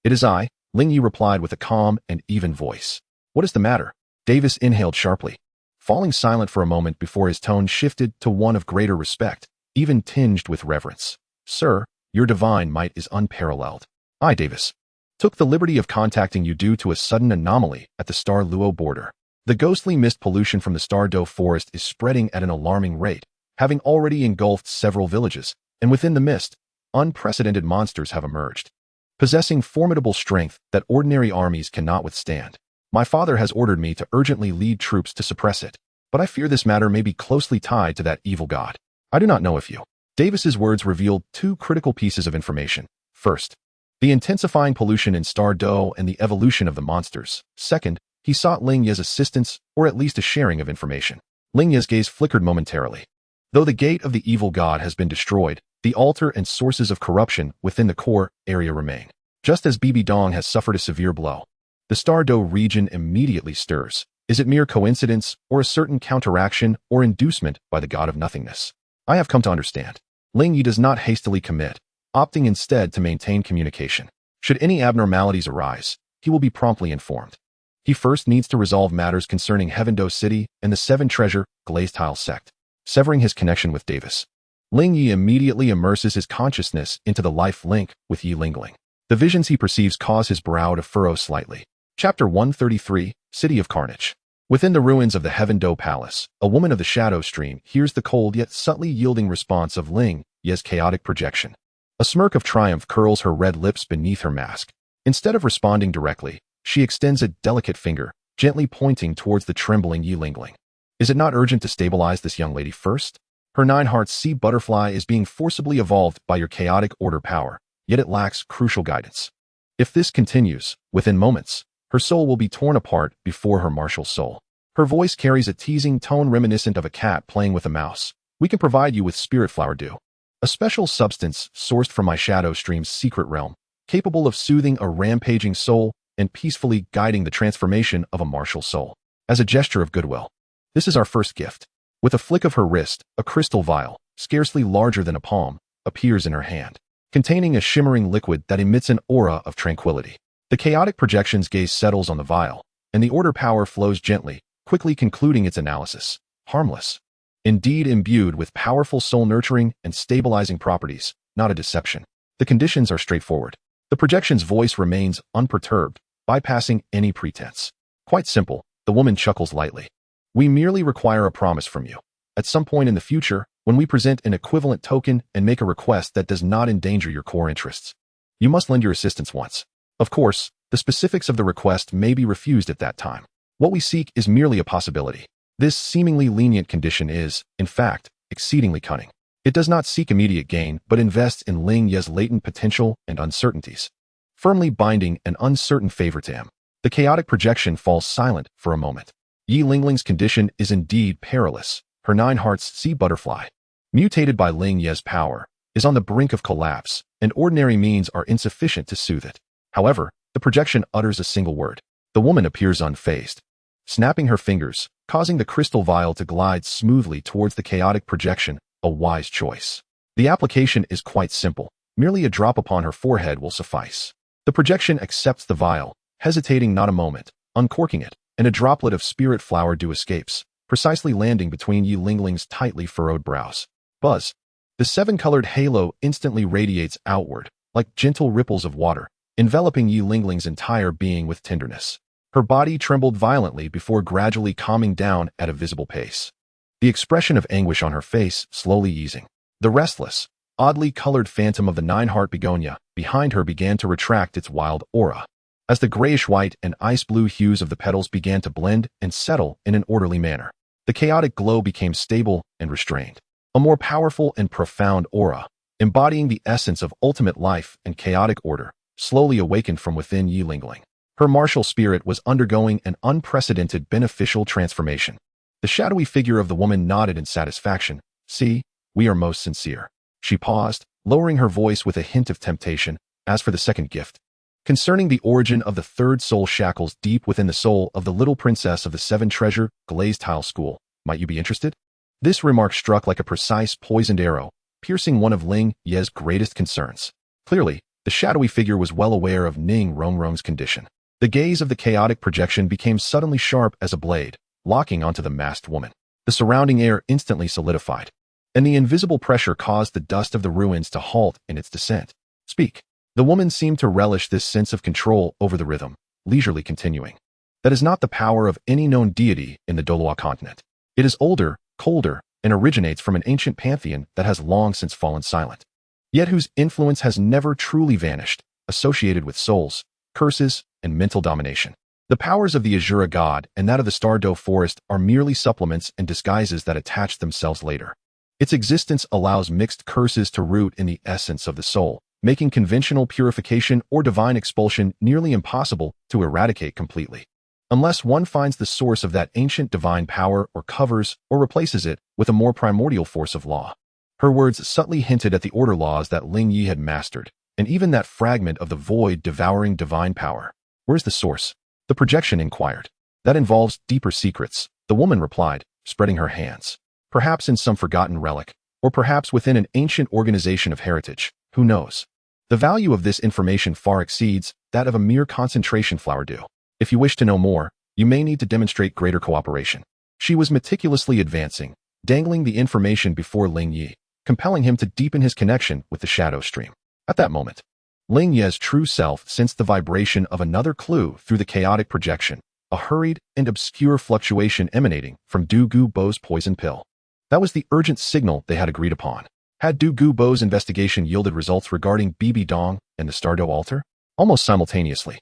S1: It is I, Ling Ye replied with a calm and even voice. What is the matter? Davis inhaled sharply, falling silent for a moment before his tone shifted to one of greater respect, even tinged with reverence. Sir, your divine might is unparalleled. I, Davis, took the liberty of contacting you due to a sudden anomaly at the Star-Luo border. The ghostly mist pollution from the Star-Do forest is spreading at an alarming rate, having already engulfed several villages, and within the mist, unprecedented monsters have emerged, possessing formidable strength that ordinary armies cannot withstand. My father has ordered me to urgently lead troops to suppress it, but I fear this matter may be closely tied to that evil god. I do not know if you. Davis's words revealed two critical pieces of information. First, the intensifying pollution in Star-Do and the evolution of the monsters. Second, he sought Ling Ye's assistance, or at least a sharing of information. Ling Ye's gaze flickered momentarily. Though the gate of the evil god has been destroyed, the altar and sources of corruption within the core area remain. Just as Bibi Dong has suffered a severe blow, the Star-Do region immediately stirs. Is it mere coincidence, or a certain counteraction or inducement by the god of nothingness? I have come to understand. Ling Ye does not hastily commit, opting instead to maintain communication. Should any abnormalities arise, he will be promptly informed. He first needs to resolve matters concerning Heaven-Do City and the Seven Treasure Glazed Tile sect. Severing his connection with Davis, Ling Ye immediately immerses his consciousness into the life link with Yi Lingling. The visions he perceives cause his brow to furrow slightly. Chapter 133, City of Carnage. Within the ruins of the Heaven-Do Palace, a woman of the Shadow Stream hears the cold yet subtly yielding response of Ling Ye's chaotic projection. A smirk of triumph curls her red lips beneath her mask. Instead of responding directly, she extends a delicate finger, gently pointing towards the trembling Yi Lingling. Is it not urgent to stabilize this young lady first? Her 9-hearts sea butterfly is being forcibly evolved by your chaotic order power, yet it lacks crucial guidance. If this continues, within moments, her soul will be torn apart before her martial soul. Her voice carries a teasing tone reminiscent of a cat playing with a mouse. We can provide you with spirit flower dew, a special substance sourced from my shadow stream's secret realm, capable of soothing a rampaging soul and peacefully guiding the transformation of a martial soul. As a gesture of goodwill, this is our first gift. With a flick of her wrist, a crystal vial, scarcely larger than a palm, appears in her hand, containing a shimmering liquid that emits an aura of tranquility. The chaotic projection's gaze settles on the vial, and the order power flows gently, quickly concluding its analysis. Harmless. Indeed imbued with powerful soul-nurturing and stabilizing properties, not a deception. The conditions are straightforward. The projection's voice remains unperturbed, bypassing any pretense. Quite simple, the woman chuckles lightly. We merely require a promise from you. At some point in the future, when we present an equivalent token and make a request that does not endanger your core interests, you must lend your assistance once. Of course, the specifics of the request may be refused at that time. What we seek is merely a possibility. This seemingly lenient condition is, in fact, exceedingly cunning. It does not seek immediate gain, but invests in Ling Ye's latent potential and uncertainties, firmly binding an uncertain favor to him. The chaotic projection falls silent for a moment. Yi Lingling's condition is indeed perilous. Her 9-hearts sea butterfly, mutated by Ling Ye's power, is on the brink of collapse, and ordinary means are insufficient to soothe it. However, the projection utters a single word. The woman appears unfazed, snapping her fingers, causing the crystal vial to glide smoothly towards the chaotic projection, a wise choice. The application is quite simple. Merely a drop upon her forehead will suffice. The projection accepts the vial, hesitating not a moment, uncorking it, and a droplet of spirit flower dew escapes, precisely landing between Yi Lingling's tightly furrowed brows. Buzz. The 7-colored halo instantly radiates outward, like gentle ripples of water, enveloping Yi Lingling's entire being with tenderness. Her body trembled violently before gradually calming down at a visible pace, the expression of anguish on her face slowly easing. The restless, oddly colored phantom of the 9-heart begonia behind her began to retract its wild aura, as the grayish-white and ice-blue hues of the petals began to blend and settle in an orderly manner. The chaotic glow became stable and restrained. A more powerful and profound aura, embodying the essence of ultimate life and chaotic order, slowly awakened from within Yi Lingling. Her martial spirit was undergoing an unprecedented beneficial transformation. The shadowy figure of the woman nodded in satisfaction. See, we are most sincere. She paused, lowering her voice with a hint of temptation. As for the second gift, concerning the origin of the third soul shackles deep within the soul of the little princess of the 7-treasure glazed tile school, might you be interested? This remark struck like a precise poisoned arrow, piercing one of Ling Ye's greatest concerns. Clearly, the shadowy figure was well aware of Ning Rongrong's condition. The gaze of the chaotic projection became suddenly sharp as a blade, locking onto the masked woman. The surrounding air instantly solidified, and the invisible pressure caused the dust of the ruins to halt in its descent. Speak. The woman seemed to relish this sense of control over the rhythm, leisurely continuing. That is not the power of any known deity in the Douluo continent. It is older, colder, and originates from an ancient pantheon that has long since fallen silent, yet whose influence has never truly vanished, associated with souls, curses, and mental domination. The powers of the Azura god and that of the Stardow forest are merely supplements and disguises that attach themselves later. Its existence allows mixed curses to root in the essence of the soul, making conventional purification or divine expulsion nearly impossible to eradicate completely, unless one finds the source of that ancient divine power or covers or replaces it with a more primordial force of law. Her words subtly hinted at the order laws that Ling Ye had mastered, and even that fragment of the void devouring divine power. Where's the source? The projection inquired. That involves deeper secrets, the woman replied, spreading her hands. Perhaps in some forgotten relic, or perhaps within an ancient organization of heritage. Who knows? The value of this information far exceeds that of a mere concentration flower dew. If you wish to know more, you may need to demonstrate greater cooperation. She was meticulously advancing, dangling the information before Ling Ye, compelling him to deepen his connection with the shadow stream. At that moment, Ling Ye's true self sensed the vibration of another clue through the chaotic projection, a hurried and obscure fluctuation emanating from Du Gubo's poison pill. That was the urgent signal they had agreed upon. Had Du Gubo's investigation yielded results regarding Bibi Dong and the Stardow altar? Almost simultaneously,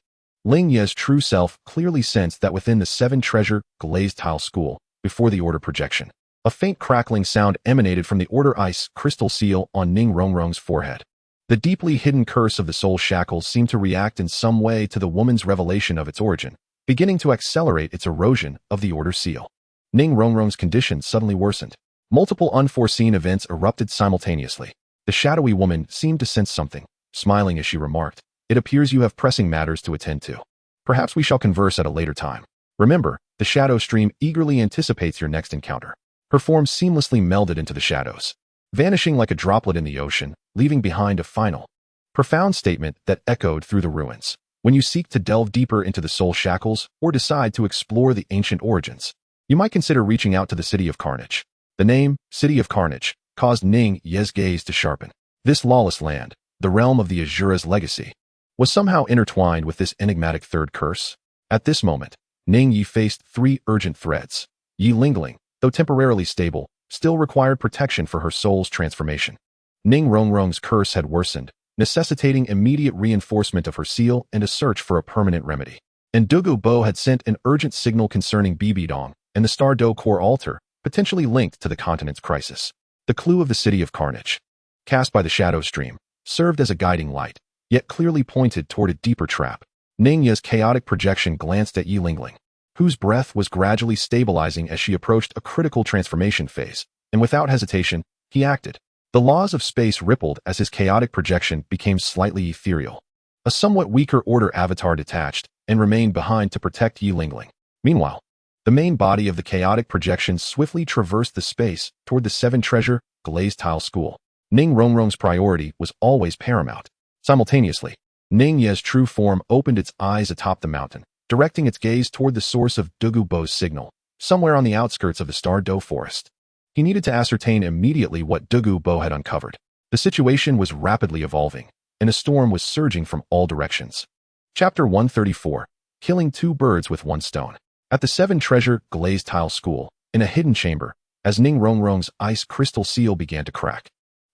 S1: Ling Ye's true self clearly sensed that within the seven-treasure glazed tile school, before the order projection, a faint crackling sound emanated from the order ice crystal seal on Ning Rongrong's forehead. The deeply hidden curse of the soul shackles seemed to react in some way to the woman's revelation of its origin, beginning to accelerate its erosion of the order seal. Ning Rongrong's condition suddenly worsened. Multiple unforeseen events erupted simultaneously. The shadowy woman seemed to sense something, smiling as she remarked, "It appears you have pressing matters to attend to. Perhaps we shall converse at a later time. Remember, the shadow stream eagerly anticipates your next encounter." Her form seamlessly melded into the shadows, vanishing like a droplet in the ocean, leaving behind a final, profound statement that echoed through the ruins. When you seek to delve deeper into the soul shackles or decide to explore the ancient origins, you might consider reaching out to the City of Carnage. The name, City of Carnage, caused Ning Ye's gaze to sharpen. This lawless land, the realm of the Azura's legacy, was somehow intertwined with this enigmatic third curse. At this moment, Ning Ye faced three urgent threats. Yi Lingling, though temporarily stable, still required protection for her soul's transformation. Ning Rongrong's curse had worsened, necessitating immediate reinforcement of her seal and a search for a permanent remedy. And Douluo had sent an urgent signal concerning Bibi Dong and the Star Do core altar, potentially linked to the continent's crisis. The clue of the City of Carnage, cast by the shadow stream, served as a guiding light, yet clearly pointed toward a deeper trap. Ning Ye's chaotic projection glanced at Yi Lingling, whose breath was gradually stabilizing as she approached a critical transformation phase, and without hesitation, he acted. The laws of space rippled as his chaotic projection became slightly ethereal. A somewhat weaker order avatar detached and remained behind to protect Yi Lingling. Meanwhile, the main body of the chaotic projection swiftly traversed the space toward the seven-treasure glazed tile school. Ning Rongrong's priority was always paramount. Simultaneously, Ning Ye's true form opened its eyes atop the mountain, directing its gaze toward the source of Douluo's signal, somewhere on the outskirts of the Star Do forest. He needed to ascertain immediately what Douluo had uncovered. The situation was rapidly evolving, and a storm was surging from all directions. Chapter 134, Killing Two Birds with One Stone. At the seven-treasure glazed tile school, in a hidden chamber, as Ning Rongrong's ice crystal seal began to crack,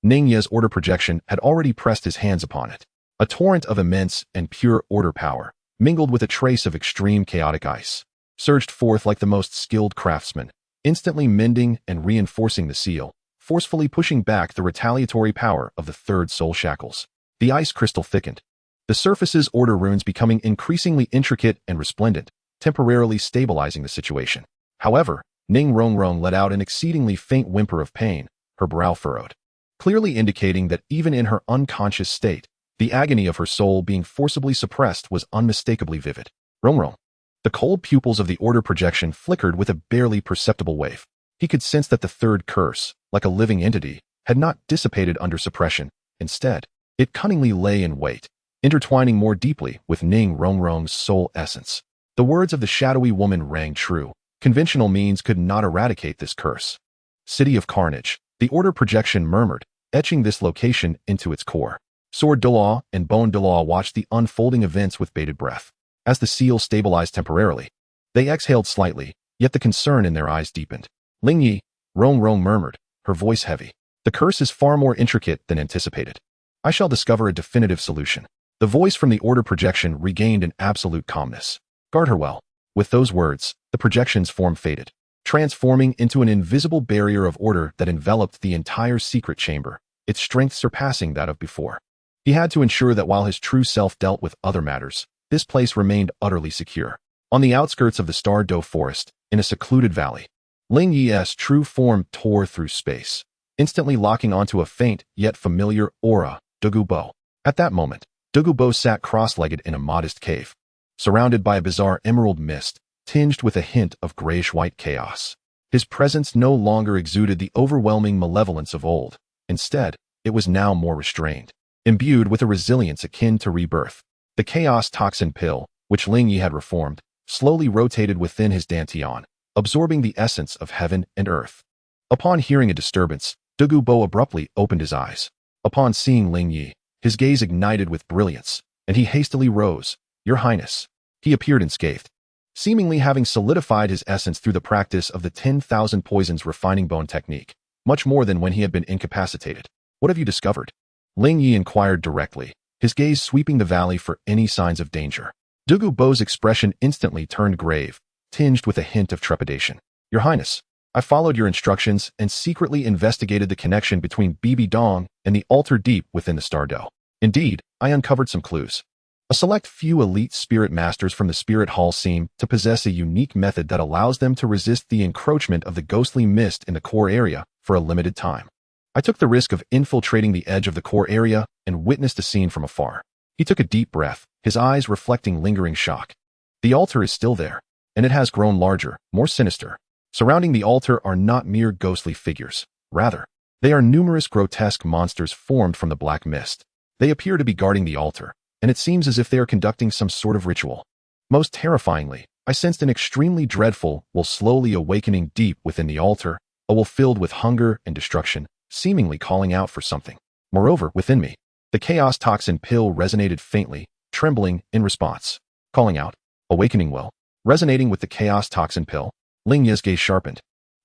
S1: Ning Ye's order projection had already pressed his hands upon it. A torrent of immense and pure order power, mingled with a trace of extreme chaotic ice, surged forth like the most skilled craftsman, instantly mending and reinforcing the seal, forcefully pushing back the retaliatory power of the third soul shackles. The ice crystal thickened, the surface's order runes becoming increasingly intricate and resplendent, temporarily stabilizing the situation. However, Ning Rongrong let out an exceedingly faint whimper of pain, her brow furrowed, clearly indicating that even in her unconscious state, the agony of her soul being forcibly suppressed was unmistakably vivid. Rongrong. The cold pupils of the order projection flickered with a barely perceptible wave. He could sense that the third curse, like a living entity, had not dissipated under suppression. Instead, it cunningly lay in wait, intertwining more deeply with Ning Rongrong's soul essence. The words of the shadowy woman rang true. Conventional means could not eradicate this curse. City of Carnage, the order projection murmured, etching this location into its core. Sword Douluo and Bone Douluo watched the unfolding events with bated breath. As the seal stabilized temporarily, they exhaled slightly, yet the concern in their eyes deepened. Ling Ye, Rongrong murmured, her voice heavy. The curse is far more intricate than anticipated. I shall discover a definitive solution. The voice from the order projection regained an absolute calmness. Guard her well. With those words, the projection's form faded, transforming into an invisible barrier of order that enveloped the entire secret chamber, its strength surpassing that of before. He had to ensure that while his true self dealt with other matters, this place remained utterly secure. On the outskirts of the Star Do forest, in a secluded valley, Ling Ye's true form tore through space, instantly locking onto a faint yet familiar aura, Douluo. At that moment, Douluo sat cross-legged in a modest cave, surrounded by a bizarre emerald mist, tinged with a hint of grayish-white chaos. His presence no longer exuded the overwhelming malevolence of old. Instead, it was now more restrained, imbued with a resilience akin to rebirth. The chaos toxin pill, which Ling Ye had reformed, slowly rotated within his dantian, absorbing the essence of heaven and earth. Upon hearing a disturbance, Douluo abruptly opened his eyes. Upon seeing Ling Ye, his gaze ignited with brilliance, and he hastily rose. "Your Highness." He appeared unscathed, seemingly having solidified his essence through the practice of the 10,000 poisons refining bone technique, much more than when he had been incapacitated. "What have you discovered?" Ling Ye inquired directly, his gaze sweeping the valley for any signs of danger. Douluo Bo's expression instantly turned grave, tinged with a hint of trepidation. Your Highness, I followed your instructions and secretly investigated the connection between Bibi Dong and the altar deep within the Stardo. Indeed, I uncovered some clues. A select few elite spirit masters from the Spirit Hall seem to possess a unique method that allows them to resist the encroachment of the ghostly mist in the core area for a limited time. I took the risk of infiltrating the edge of the core area and witnessed the scene from afar. He took a deep breath, his eyes reflecting lingering shock. The altar is still there, and it has grown larger, more sinister. Surrounding the altar are not mere ghostly figures. Rather, they are numerous grotesque monsters formed from the black mist. They appear to be guarding the altar, and it seems as if they are conducting some sort of ritual. Most terrifyingly, I sensed an extremely dreadful wolf slowly awakening deep within the altar, a wolf filled with hunger and destruction, seemingly calling out for something. Moreover, within me, the chaos toxin pill resonated faintly, trembling in response. Calling out, awakening will, resonating with the chaos toxin pill. Ling Ye's gaze sharpened.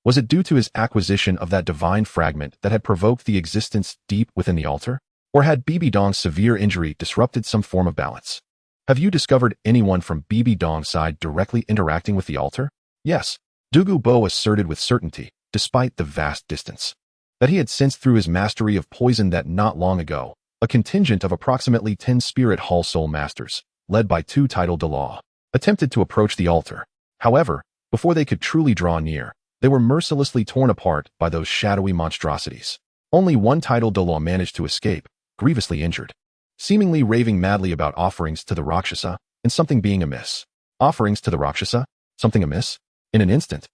S1: Was it due to his acquisition of that divine fragment that had provoked the existence deep within the altar? Or had Bibi Dong's severe injury disrupted some form of balance? Have you discovered anyone from Bibi Dong's side directly interacting with the altar? Yes, Douluo Bo asserted with certainty, despite the vast distance. That he had sensed through his mastery of poison that not long ago, a contingent of approximately 10 Spirit Hall Soul Masters, led by 2 titled Douluo, attempted to approach the altar. However, before they could truly draw near, they were mercilessly torn apart by those shadowy monstrosities. Only one titled Douluo managed to escape, grievously injured, seemingly raving madly about offerings to the Rakshasa and something being amiss. Offerings to the Rakshasa? Something amiss? In an instant,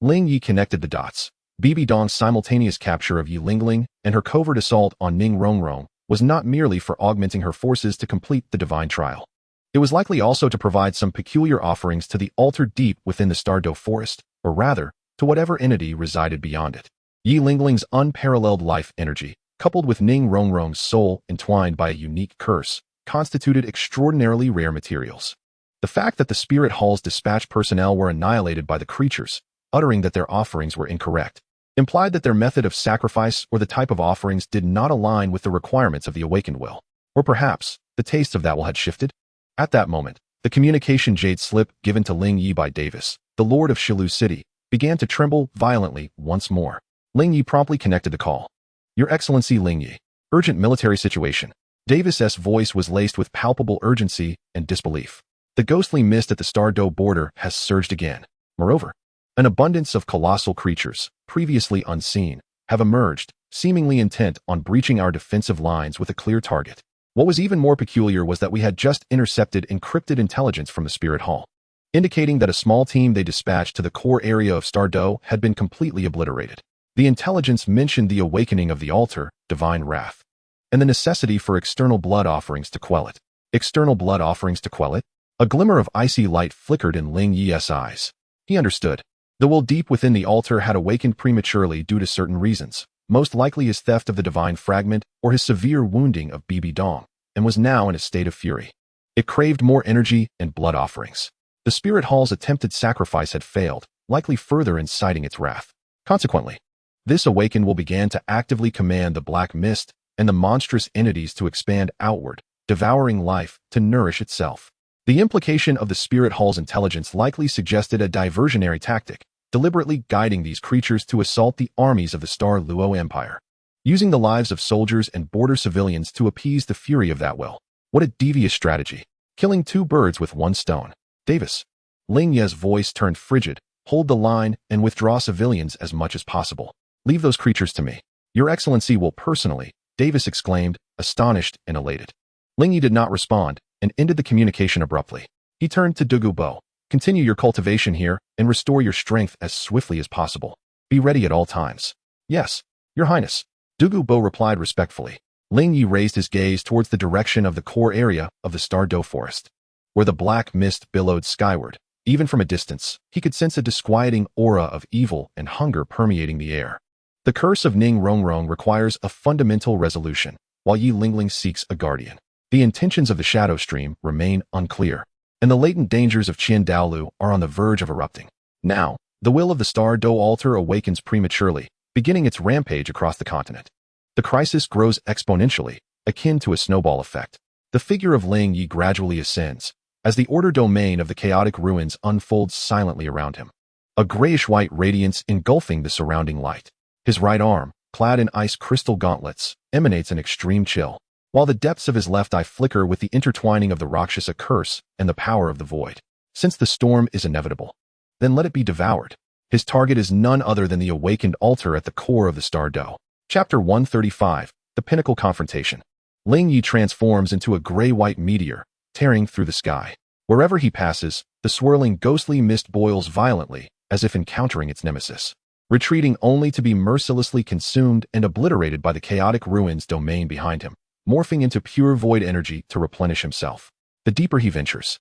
S1: Ling Ye connected the dots. Bibi Dong's simultaneous capture of Yi Lingling and her covert assault on Ning Renxue was not merely for augmenting her forces to complete the divine trial. It was likely also to provide some peculiar offerings to the altar deep within the Stardo forest, or rather, to whatever entity resided beyond it. Yi Lingling's unparalleled life energy, coupled with Ning Renxue's soul entwined by a unique curse, constituted extraordinarily rare materials. The fact that the Spirit Hall's dispatch personnel were annihilated by the creatures, uttering that their offerings were incorrect, implied that their method of sacrifice or the type of offerings did not align with the requirements of the awakened will. Or perhaps, the taste of that will had shifted? At that moment, the communication jade slip given to Ling Ye by Davis, the Lord of Shilu City, began to tremble violently once more. Ling Ye promptly connected the call. Your Excellency Ling Ye, urgent military situation. Davis's voice was laced with palpable urgency and disbelief. The ghostly mist at the Stardo border has surged again. Moreover, an abundance of colossal creatures, previously unseen, have emerged, seemingly intent on breaching our defensive lines with a clear target. What was even more peculiar was that we had just intercepted encrypted intelligence from the Spirit Hall, indicating that a small team they dispatched to the core area of Stardo had been completely obliterated. The intelligence mentioned the awakening of the altar, divine wrath, and the necessity for external blood offerings to quell it. External blood offerings to quell it? A glimmer of icy light flickered in Ling Ye's eyes. He understood. The will deep within the altar had awakened prematurely due to certain reasons, most likely his theft of the divine fragment or his severe wounding of Bibi Dong, and was now in a state of fury. It craved more energy and blood offerings. The Spirit Hall's attempted sacrifice had failed, likely further inciting its wrath. Consequently, this awakened will began to actively command the black mist and the monstrous entities to expand outward, devouring life to nourish itself. The implication of the Spirit Hall's intelligence likely suggested a diversionary tactic, deliberately guiding these creatures to assault the armies of the Star Luo Empire, using the lives of soldiers and border civilians to appease the fury of that will. What a devious strategy, killing 2 birds with 1 stone. Davis. Ling Ye's voice turned frigid. Hold the line and withdraw civilians as much as possible. Leave those creatures to me. Your Excellency will personally, Davis exclaimed, astonished and elated. Ling Ye did not respond and ended the communication abruptly. He turned to Douluo Bo. Continue your cultivation here and restore your strength as swiftly as possible. Be ready at all times. Yes, Your Highness. Douluo Bo replied respectfully. Ling Ye raised his gaze towards the direction of the core area of the Stardo forest, where the black mist billowed skyward. Even from a distance, he could sense a disquieting aura of evil and hunger permeating the air. The curse of Ning Renxue requires a fundamental resolution, while Yi Lingling seeks a guardian. The intentions of the shadow stream remain unclear, and the latent dangers of Qian Douluo are on the verge of erupting. Now, the will of the Stardo altar awakens prematurely, beginning its rampage across the continent. The crisis grows exponentially, akin to a snowball effect. The figure of Ling Ye gradually ascends, as the order domain of the chaotic ruins unfolds silently around him. A grayish-white radiance engulfing the surrounding light. His right arm, clad in ice crystal gauntlets, emanates an extreme chill, while the depths of his left eye flicker with the intertwining of the Rakshasa curse and the power of the void. Since the storm is inevitable, then let it be devoured. His target is none other than the awakened altar at the core of the Star Dough. Chapter 135, The Pinnacle Confrontation. Ling Ye transforms into a gray-white meteor, tearing through the sky. Wherever he passes, the swirling ghostly mist boils violently, as if encountering its nemesis, retreating only to be mercilessly consumed and obliterated by the chaotic ruins domain behind him, morphing into pure void energy to replenish himself. The deeper he ventures,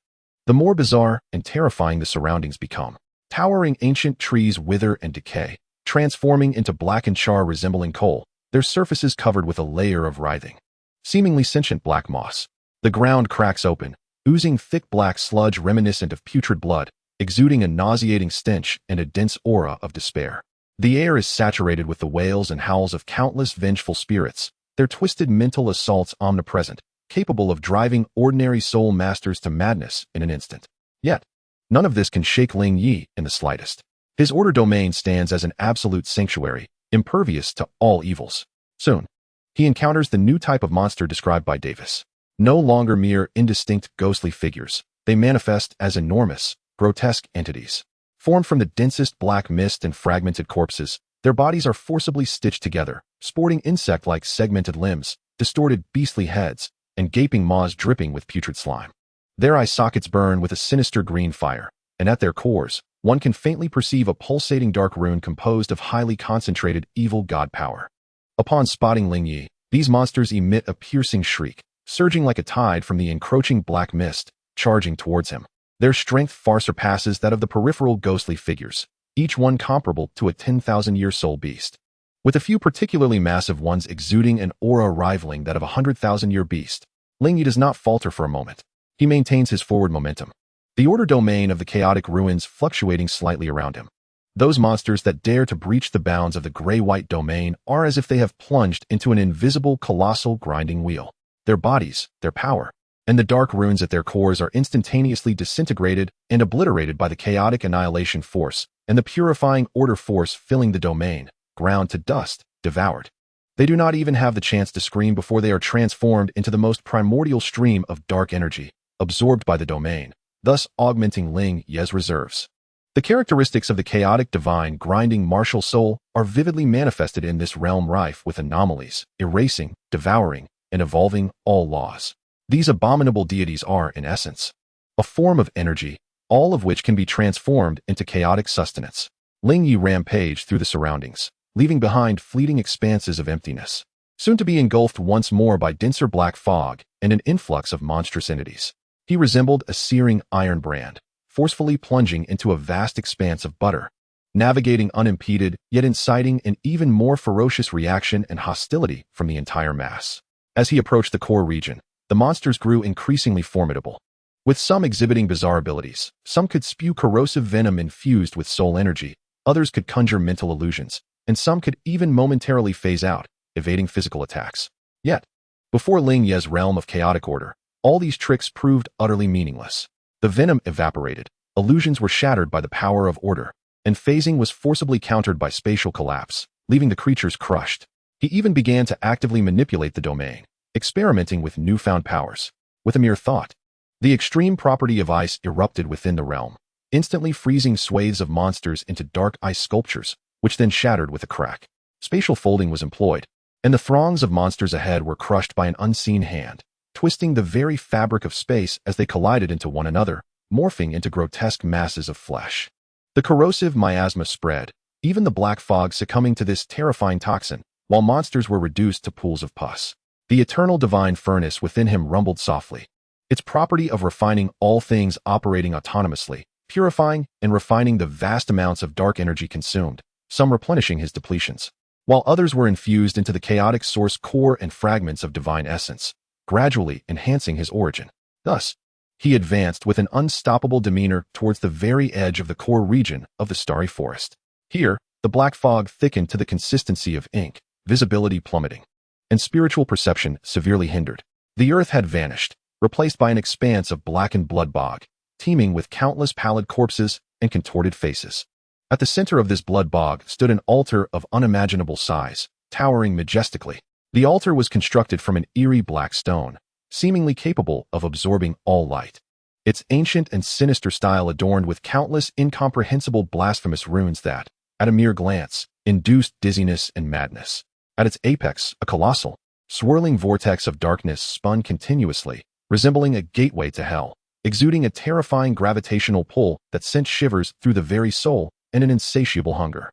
S1: the more bizarre and terrifying the surroundings become. Towering ancient trees wither and decay, transforming into blackened char resembling coal, their surfaces covered with a layer of writhing, seemingly sentient black moss. The ground cracks open, oozing thick black sludge reminiscent of putrid blood, exuding a nauseating stench and a dense aura of despair. The air is saturated with the wails and howls of countless vengeful spirits, their twisted mental assaults omnipresent, capable of driving ordinary soul masters to madness in an instant. Yet, none of this can shake Ling Ye in the slightest. His order domain stands as an absolute sanctuary, impervious to all evils. Soon, he encounters the new type of monster described by Davis. No longer mere indistinct ghostly figures, they manifest as enormous, grotesque entities. Formed from the densest black mist and fragmented corpses, their bodies are forcibly stitched together, sporting insect-like segmented limbs, distorted beastly heads, and gaping maws dripping with putrid slime. Their eye sockets burn with a sinister green fire, and at their cores, one can faintly perceive a pulsating dark rune composed of highly concentrated evil god power. Upon spotting Ling Ye, these monsters emit a piercing shriek, surging like a tide from the encroaching black mist, charging towards him. Their strength far surpasses that of the peripheral ghostly figures, each one comparable to a 10,000-year soul beast, with a few particularly massive ones exuding an aura rivaling that of a 100,000-year beast. Ling Ye does not falter for a moment. He maintains his forward momentum, the order domain of the chaotic ruins fluctuating slightly around him. Those monsters that dare to breach the bounds of the gray-white domain are as if they have plunged into an invisible, colossal grinding wheel. Their bodies, their power, and the dark runes at their cores are instantaneously disintegrated and obliterated by the chaotic annihilation force and the purifying order force filling the domain, ground to dust, devoured. They do not even have the chance to scream before they are transformed into the most primordial stream of dark energy, absorbed by the domain, thus augmenting Ling Ye's reserves. The characteristics of the chaotic divine grinding martial soul are vividly manifested in this realm rife with anomalies, erasing, devouring, and evolving all laws. These abominable deities are, in essence, a form of energy, all of which can be transformed into chaotic sustenance. Ling Ye rampaged through the surroundings, leaving behind fleeting expanses of emptiness, soon to be engulfed once more by denser black fog and an influx of monstrous entities. He resembled a searing iron brand, forcefully plunging into a vast expanse of butter, navigating unimpeded, yet inciting an even more ferocious reaction and hostility from the entire mass. As he approached the core region, the monsters grew increasingly formidable. With some exhibiting bizarre abilities, some could spew corrosive venom infused with soul energy, others could conjure mental illusions, and some could even momentarily phase out, evading physical attacks. Yet, before Ling Ye's realm of chaotic order, all these tricks proved utterly meaningless. The venom evaporated, illusions were shattered by the power of order, and phasing was forcibly countered by spatial collapse, leaving the creatures crushed. He even began to actively manipulate the domain, experimenting with newfound powers. With a mere thought, the extreme property of ice erupted within the realm, instantly freezing swathes of monsters into dark ice sculptures, which then shattered with a crack. Spatial folding was employed, and the throngs of monsters ahead were crushed by an unseen hand, twisting the very fabric of space as they collided into one another, morphing into grotesque masses of flesh. The corrosive miasma spread, even the black fog succumbing to this terrifying toxin, while monsters were reduced to pools of pus. The eternal divine furnace within him rumbled softly, its property of refining all things operating autonomously, purifying and refining the vast amounts of dark energy consumed, some replenishing his depletions, while others were infused into the chaotic source core and fragments of divine essence, gradually enhancing his origin. Thus, he advanced with an unstoppable demeanor towards the very edge of the core region of the starry forest. Here, the black fog thickened to the consistency of ink, visibility plummeting, and spiritual perception severely hindered. The earth had vanished, replaced by an expanse of blackened blood bog, teeming with countless pallid corpses and contorted faces. At the center of this blood bog stood an altar of unimaginable size, towering majestically. The altar was constructed from an eerie black stone, seemingly capable of absorbing all light. Its ancient and sinister style adorned with countless incomprehensible blasphemous runes that, at a mere glance, induced dizziness and madness. At its apex, a colossal, swirling vortex of darkness spun continuously, resembling a gateway to hell, exuding a terrifying gravitational pull that sent shivers through the very soul and an insatiable hunger.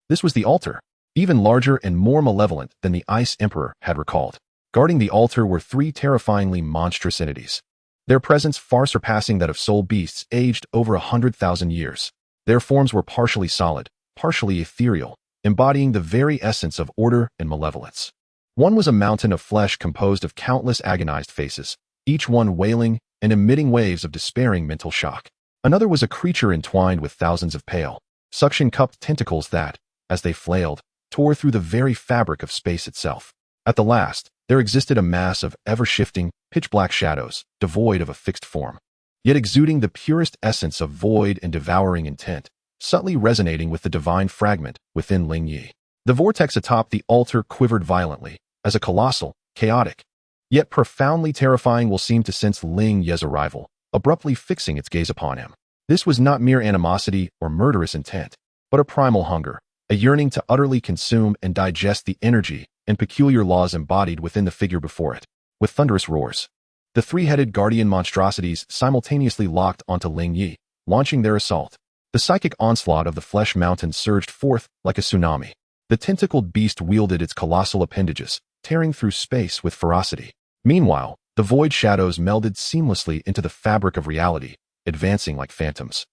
S1: This was the altar, even larger and more malevolent than the Ice Emperor had recalled. Guarding the altar were three terrifyingly monstrous entities, their presence far surpassing that of soul beasts aged over 100,000 years. Their forms were partially solid, partially ethereal, embodying the very essence of order and malevolence. One was a mountain of flesh composed of countless agonized faces, each one wailing and emitting waves of despairing mental shock. Another was a creature entwined with thousands of pale, suction-cupped tentacles that, as they flailed, tore through the very fabric of space itself. At the last, there existed a mass of ever-shifting, pitch-black shadows, devoid of a fixed form, yet exuding the purest essence of void and devouring intent, subtly resonating with the divine fragment within Ling Ye. The vortex atop the altar quivered violently, as a colossal, chaotic, yet profoundly terrifying will seem to sense Ling Ye's arrival, abruptly fixing its gaze upon him. This was not mere animosity or murderous intent, but a primal hunger, a yearning to utterly consume and digest the energy and peculiar laws embodied within the figure before it. With thunderous roars, the three-headed guardian monstrosities simultaneously locked onto Ling Ye, launching their assault. The psychic onslaught of the flesh mountain surged forth like a tsunami. The tentacled beast wielded its colossal appendages, tearing through space with ferocity. Meanwhile, the void shadows melded seamlessly into the fabric of reality, advancing like phantoms,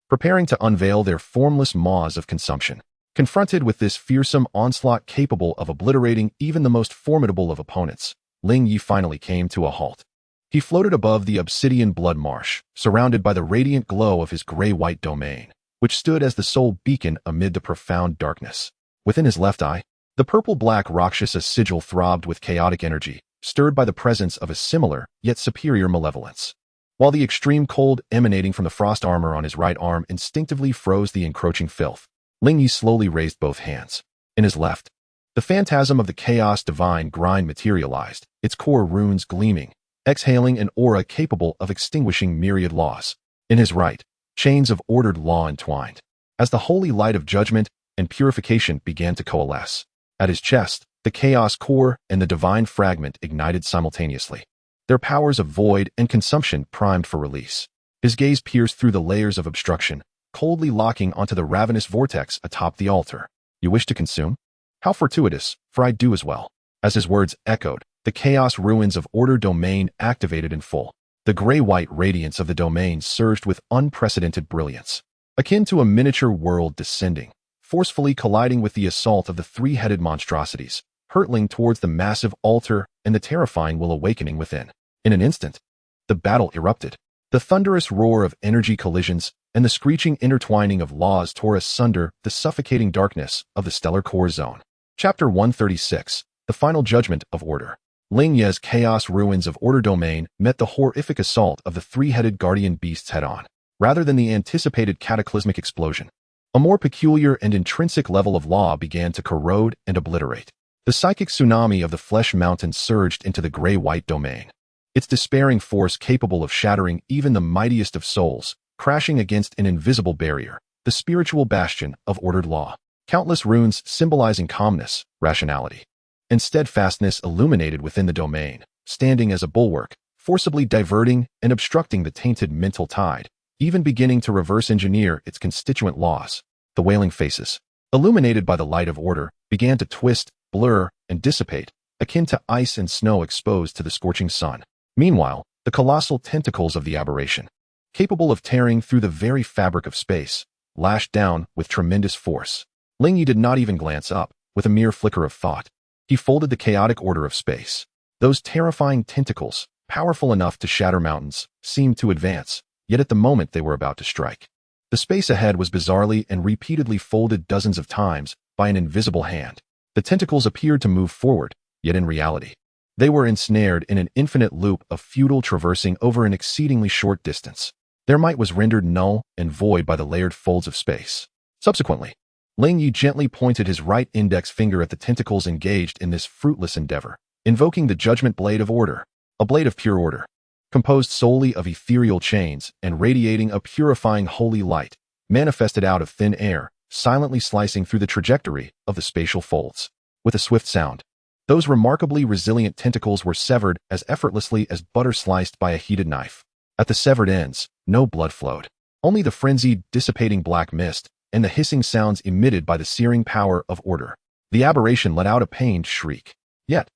S1: preparing to unveil their formless maws of consumption. Confronted with this fearsome onslaught capable of obliterating even the most formidable of opponents, Ling Ye finally came to a halt. He floated above the obsidian blood marsh, surrounded by the radiant glow of his gray-white domain, which stood as the sole beacon amid the profound darkness. Within his left eye, the purple-black Rakshasa sigil throbbed with chaotic energy, stirred by the presence of a similar, yet superior malevolence. While the extreme cold emanating from the frost armor on his right arm instinctively froze the encroaching filth, Ling Ye slowly raised both hands. In his left, the phantasm of the chaos divine grind materialized, its core runes gleaming, exhaling an aura capable of extinguishing myriad laws. In his right, chains of ordered law entwined, as the holy light of judgment and purification began to coalesce. At his chest, the chaos core and the divine fragment ignited simultaneously, their powers of void and consumption primed for release. His gaze pierced through the layers of obstruction, coldly locking onto the ravenous vortex atop the altar. You wish to consume? How fortuitous, for I do as well. As his words echoed, the chaos ruins of order domain activated in full. The gray-white radiance of the domain surged with unprecedented brilliance, akin to a miniature world descending, forcefully colliding with the assault of the three-headed monstrosities, hurtling towards the massive altar and the terrifying will awakening within. In an instant, the battle erupted. The thunderous roar of energy collisions and the screeching intertwining of laws tore asunder the suffocating darkness of the stellar core zone. Chapter 136, The Final Judgment of Order. Ling Ye's chaos ruins of order domain met the horrific assault of the three-headed guardian beasts head-on, rather than the anticipated cataclysmic explosion. A more peculiar and intrinsic level of law began to corrode and obliterate. The psychic tsunami of the flesh mountain surged into the gray-white domain, its despairing force capable of shattering even the mightiest of souls, crashing against an invisible barrier, the spiritual bastion of ordered law. Countless runes symbolizing calmness, rationality, and steadfastness illuminated within the domain, standing as a bulwark, forcibly diverting and obstructing the tainted mental tide, even beginning to reverse engineer its constituent laws. The wailing faces, illuminated by the light of order, began to twist, blur, and dissipate, akin to ice and snow exposed to the scorching sun. Meanwhile, the colossal tentacles of the aberration, capable of tearing through the very fabric of space, lashed down with tremendous force. Ling Ye did not even glance up, with a mere flicker of thought. He folded the chaotic order of space. Those terrifying tentacles, powerful enough to shatter mountains, seemed to advance, yet at the moment they were about to strike, the space ahead was bizarrely and repeatedly folded dozens of times by an invisible hand. The tentacles appeared to move forward, yet in reality, They were ensnared in an infinite loop of futile traversing over an exceedingly short distance. Their might was rendered null and void by the layered folds of space. Subsequently, Ling Ye gently pointed his right index finger at the tentacles engaged in this fruitless endeavor, invoking the judgment blade of order, a blade of pure order, composed solely of ethereal chains and radiating a purifying holy light, manifested out of thin air, silently slicing through the trajectory of the spatial folds. With a swift sound, those remarkably resilient tentacles were severed as effortlessly as butter sliced by a heated knife. At the severed ends, no blood flowed, only the frenzied, dissipating black mist and the hissing sounds emitted by the searing power of order. The aberration let out a pained shriek. Yet,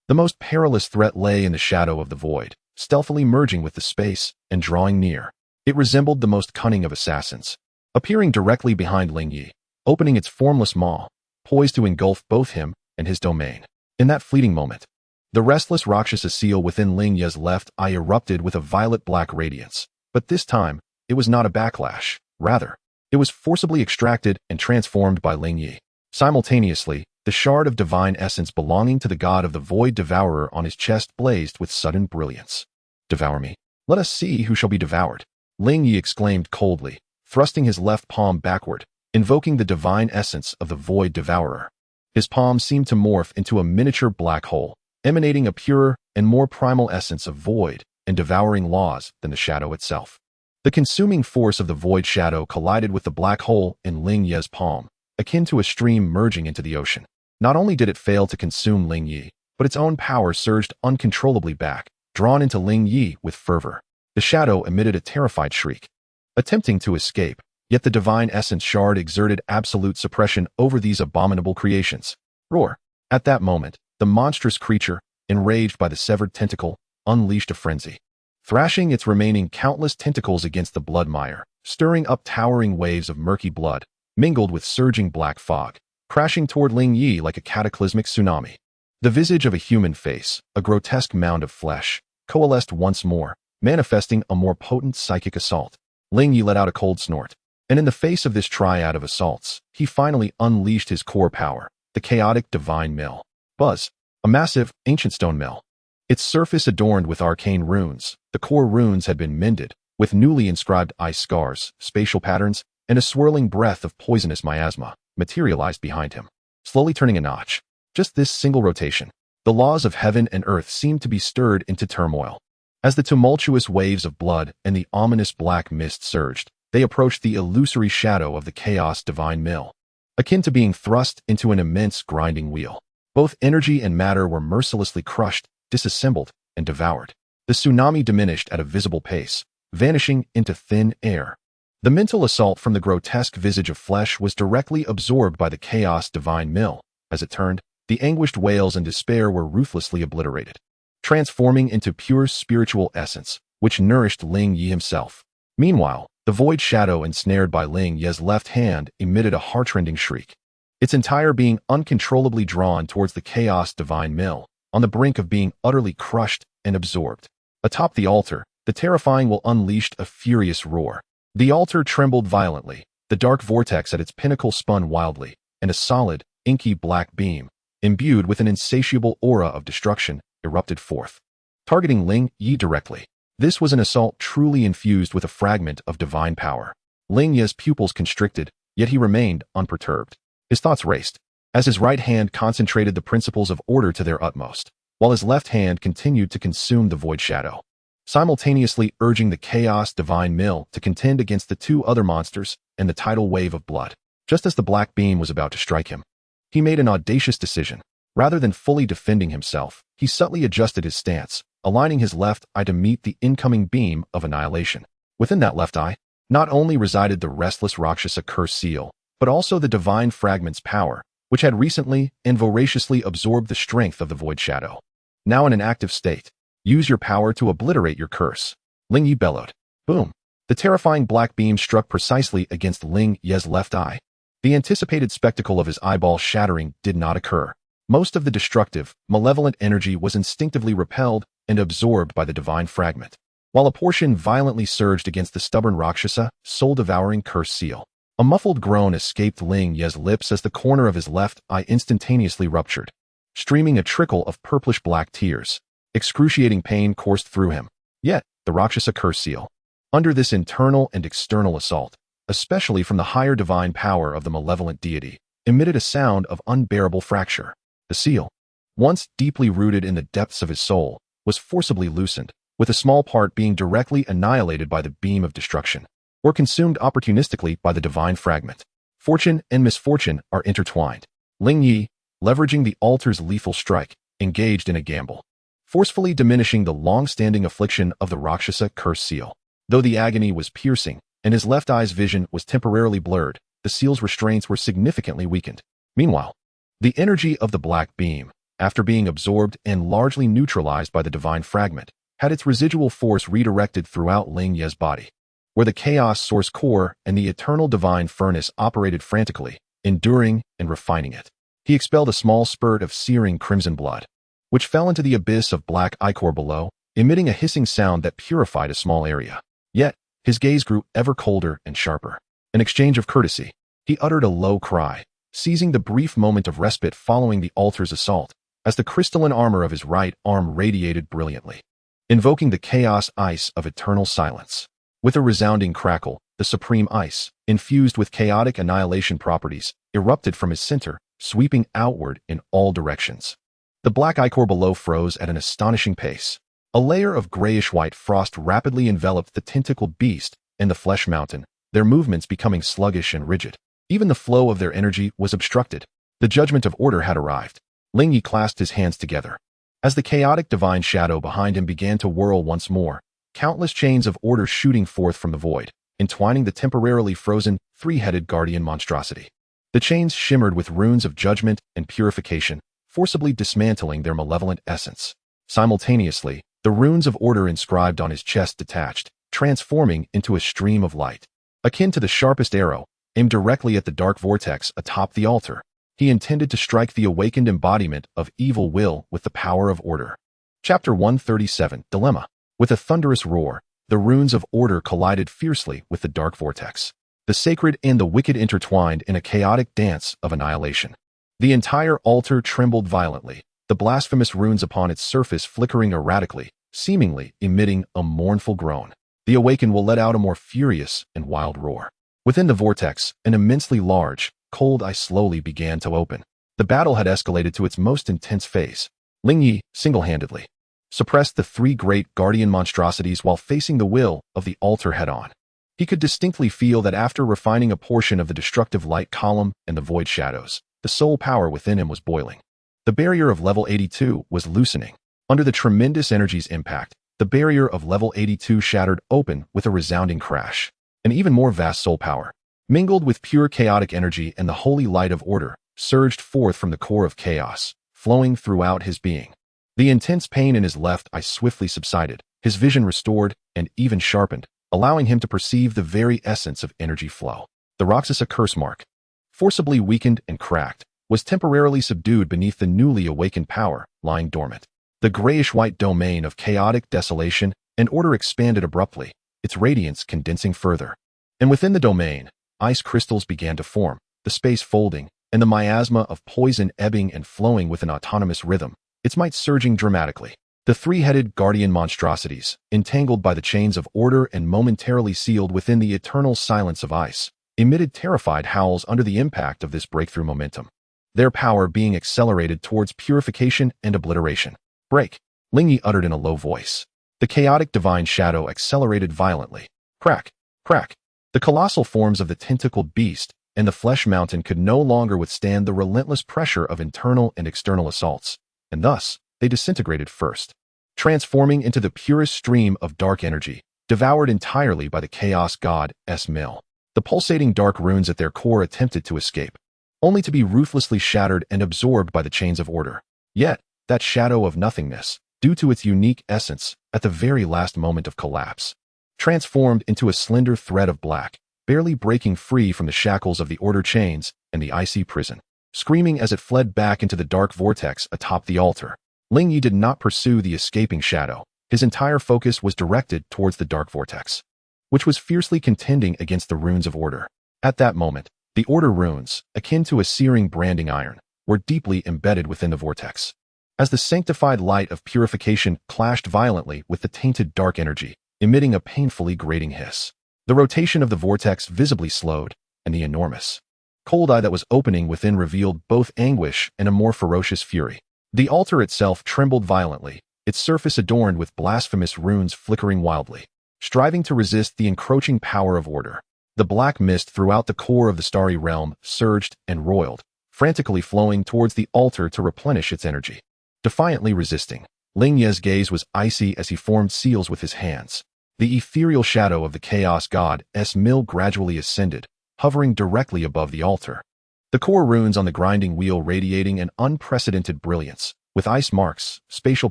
S1: the most perilous threat lay in the shadow of the void, stealthily merging with the space and drawing near. It resembled the most cunning of assassins, appearing directly behind Ling Ye, opening its formless maw, poised to engulf both him and his domain. In that fleeting moment, the restless Rakshasa seal within Ling Ye's left eye erupted with a violet-black radiance. But this time, it was not a backlash. Rather, it was forcibly extracted and transformed by Ling Ye. Simultaneously, the shard of divine essence belonging to the god of the void devourer on his chest blazed with sudden brilliance. "Devour me. Let us see who shall be devoured," Ling Ye exclaimed coldly, thrusting his left palm backward, invoking the divine essence of the void devourer. His palm seemed to morph into a miniature black hole, emanating a purer and more primal essence of void and devouring laws than the shadow itself. The consuming force of the void shadow collided with the black hole in Ling Ye's palm, akin to a stream merging into the ocean. Not only did it fail to consume Ling Ye, but its own power surged uncontrollably back, drawn into Ling Ye with fervor. The shadow emitted a terrified shriek, attempting to escape, yet the divine essence shard exerted absolute suppression over these abominable creations. Roar! At that moment, the monstrous creature, enraged by the severed tentacle, unleashed a frenzy, thrashing its remaining countless tentacles against the blood mire, stirring up towering waves of murky blood, mingled with surging black fog, crashing toward Ling Ye like a cataclysmic tsunami. The visage of a human face, a grotesque mound of flesh, coalesced once more, manifesting a more potent psychic assault. Ling Ye let out a cold snort, and in the face of this triad of assaults, he finally unleashed his core power, the chaotic divine mill. Buzz, a massive, ancient stone mill. Its surface adorned with arcane runes, the core runes had been mended, with newly inscribed ice scars, spatial patterns, and a swirling breath of poisonous miasma materialized behind him, slowly turning a notch. Just this single rotation, the laws of heaven and earth seemed to be stirred into turmoil. As the tumultuous waves of blood and the ominous black mist surged, they approached the illusory shadow of the chaos divine mill, akin to being thrust into an immense grinding wheel. Both energy and matter were mercilessly crushed, disassembled, and devoured. The tsunami diminished at a visible pace, vanishing into thin air. The mental assault from the grotesque visage of flesh was directly absorbed by the chaos divine mill. As it turned, the anguished wails and despair were ruthlessly obliterated, transforming into pure spiritual essence, which nourished Ling Ye himself. Meanwhile, the void shadow ensnared by Ling Ye's left hand emitted a heart-rending shriek, its entire being uncontrollably drawn towards the chaos divine mill, on the brink of being utterly crushed and absorbed. Atop the altar, the terrifying will unleashed a furious roar. The altar trembled violently, the dark vortex at its pinnacle spun wildly, and a solid, inky black beam, imbued with an insatiable aura of destruction, erupted forth, targeting Ling Ye directly. This was an assault truly infused with a fragment of divine power. Ling Ye's pupils constricted, yet he remained unperturbed. His thoughts raced, as his right hand concentrated the principles of order to their utmost, while his left hand continued to consume the void shadow, simultaneously urging the chaos divine mill to contend against the two other monsters and the tidal wave of blood. Just as the black beam was about to strike him, he made an audacious decision. Rather than fully defending himself, he subtly adjusted his stance, aligning his left eye to meet the incoming beam of annihilation. Within that left eye, not only resided the restless Rakshasa curse seal, but also the divine fragment's power, which had recently and voraciously absorbed the strength of the void shadow. Now in an active state, use your power to obliterate your curse, Ling Ye bellowed. Boom! The terrifying black beam struck precisely against Ling Ye's left eye. The anticipated spectacle of his eyeball shattering did not occur. Most of the destructive, malevolent energy was instinctively repelled and absorbed by the divine fragment, while a portion violently surged against the stubborn Rakshasa, soul-devouring curse seal. A muffled groan escaped Ling Ye's lips as the corner of his left eye instantaneously ruptured, streaming a trickle of purplish-black tears. Excruciating pain coursed through him. Yet, the Rakshasa curse seal. Under this internal and external assault, especially from the higher divine power of the malevolent deity, emitted a sound of unbearable fracture. The seal, once deeply rooted in the depths of his soul, was forcibly loosened, with a small part being directly annihilated by the beam of destruction, or consumed opportunistically by the divine fragment. Fortune and misfortune are intertwined. Ling Ye, leveraging the altar's lethal strike, engaged in a gamble, forcefully diminishing the long-standing affliction of the Rakshasa curse seal. Though the agony was piercing, and his left eye's vision was temporarily blurred, the seal's restraints were significantly weakened. Meanwhile, the energy of the black beam, after being absorbed and largely neutralized by the divine fragment, had its residual force redirected throughout Ling Ye's body, where the chaos source core and the eternal divine furnace operated frantically, enduring and refining it. He expelled a small spurt of searing crimson blood, which fell into the abyss of black ichor below, emitting a hissing sound that purified a small area. Yet, his gaze grew ever colder and sharper. In exchange of courtesy, he uttered a low cry, seizing the brief moment of respite following the altar's assault, as the crystalline armor of his right arm radiated brilliantly, invoking the chaos ice of eternal silence. With a resounding crackle, the supreme ice, infused with chaotic annihilation properties, erupted from his center, sweeping outward in all directions. The black ichor below froze at an astonishing pace. A layer of grayish-white frost rapidly enveloped the tentacled beast and the flesh mountain, their movements becoming sluggish and rigid. Even the flow of their energy was obstructed. The judgment of order had arrived. Ling Ye clasped his hands together. As the chaotic divine shadow behind him began to whirl once more, countless chains of order shooting forth from the void, entwining the temporarily frozen, three-headed guardian monstrosity. The chains shimmered with runes of judgment and purification, forcibly dismantling their malevolent essence. Simultaneously, the runes of order inscribed on his chest detached, transforming into a stream of light. Akin to the sharpest arrow, aimed directly at the dark vortex atop the altar, he intended to strike the awakened embodiment of evil will with the power of order. Chapter 137, Dilemma. With a thunderous roar, the runes of order collided fiercely with the dark vortex. The sacred and the wicked intertwined in a chaotic dance of annihilation. The entire altar trembled violently, the blasphemous runes upon its surface flickering erratically, seemingly emitting a mournful groan. The awakened will let out a more furious and wild roar. Within the vortex, an immensely large, cold eye slowly began to open. The battle had escalated to its most intense phase. Ling Ye, single-handedly, suppressed the three great guardian monstrosities while facing the will of the altar head-on. He could distinctly feel that after refining a portion of the destructive light column and the void shadows, the soul power within him was boiling. The barrier of level 82 was loosening. Under the tremendous energy's impact, the barrier of level 82 shattered open with a resounding crash. An even more vast soul power, mingled with pure chaotic energy and the holy light of order, surged forth from the core of chaos, flowing throughout his being. The intense pain in his left eye swiftly subsided, his vision restored and even sharpened, allowing him to perceive the very essence of energy flow. The Rakshasa curse mark, forcibly weakened and cracked, was temporarily subdued beneath the newly awakened power lying dormant. The grayish-white domain of chaotic desolation and order expanded abruptly, its radiance condensing further. And within the domain, ice crystals began to form, the space folding, and the miasma of poison ebbing and flowing with an autonomous rhythm, its might surging dramatically. The three-headed guardian monstrosities, entangled by the chains of order and momentarily sealed within the eternal silence of ice, emitted terrified howls under the impact of this breakthrough momentum, their power being accelerated towards purification and obliteration. Break, Ling Ye uttered in a low voice. The chaotic divine shadow accelerated violently. Crack, crack. The colossal forms of the tentacled beast and the flesh mountain could no longer withstand the relentless pressure of internal and external assaults, and thus, they disintegrated first, transforming into the purest stream of dark energy, devoured entirely by the chaos god's mill. The pulsating dark runes at their core attempted to escape, only to be ruthlessly shattered and absorbed by the chains of order. Yet, that shadow of nothingness, due to its unique essence, at the very last moment of collapse, transformed into a slender thread of black, barely breaking free from the shackles of the order chains and the icy prison. Screaming as it fled back into the dark vortex atop the altar, Ling Ye did not pursue the escaping shadow. His entire focus was directed towards the dark vortex, which was fiercely contending against the runes of order. At that moment, the order runes, akin to a searing branding iron, were deeply embedded within the vortex. As the sanctified light of purification clashed violently with the tainted dark energy, emitting a painfully grating hiss, the rotation of the vortex visibly slowed, and the enormous cold eye that was opening within revealed both anguish and a more ferocious fury. The altar itself trembled violently, its surface adorned with blasphemous runes flickering wildly, striving to resist the encroaching power of order. The black mist throughout the core of the starry realm surged and roiled, frantically flowing towards the altar to replenish its energy. Defiantly resisting, Ling Ye's gaze was icy as he formed seals with his hands. The ethereal shadow of the chaos god's mill gradually ascended, hovering directly above the altar. The core runes on the grinding wheel radiating an unprecedented brilliance, with ice marks, spatial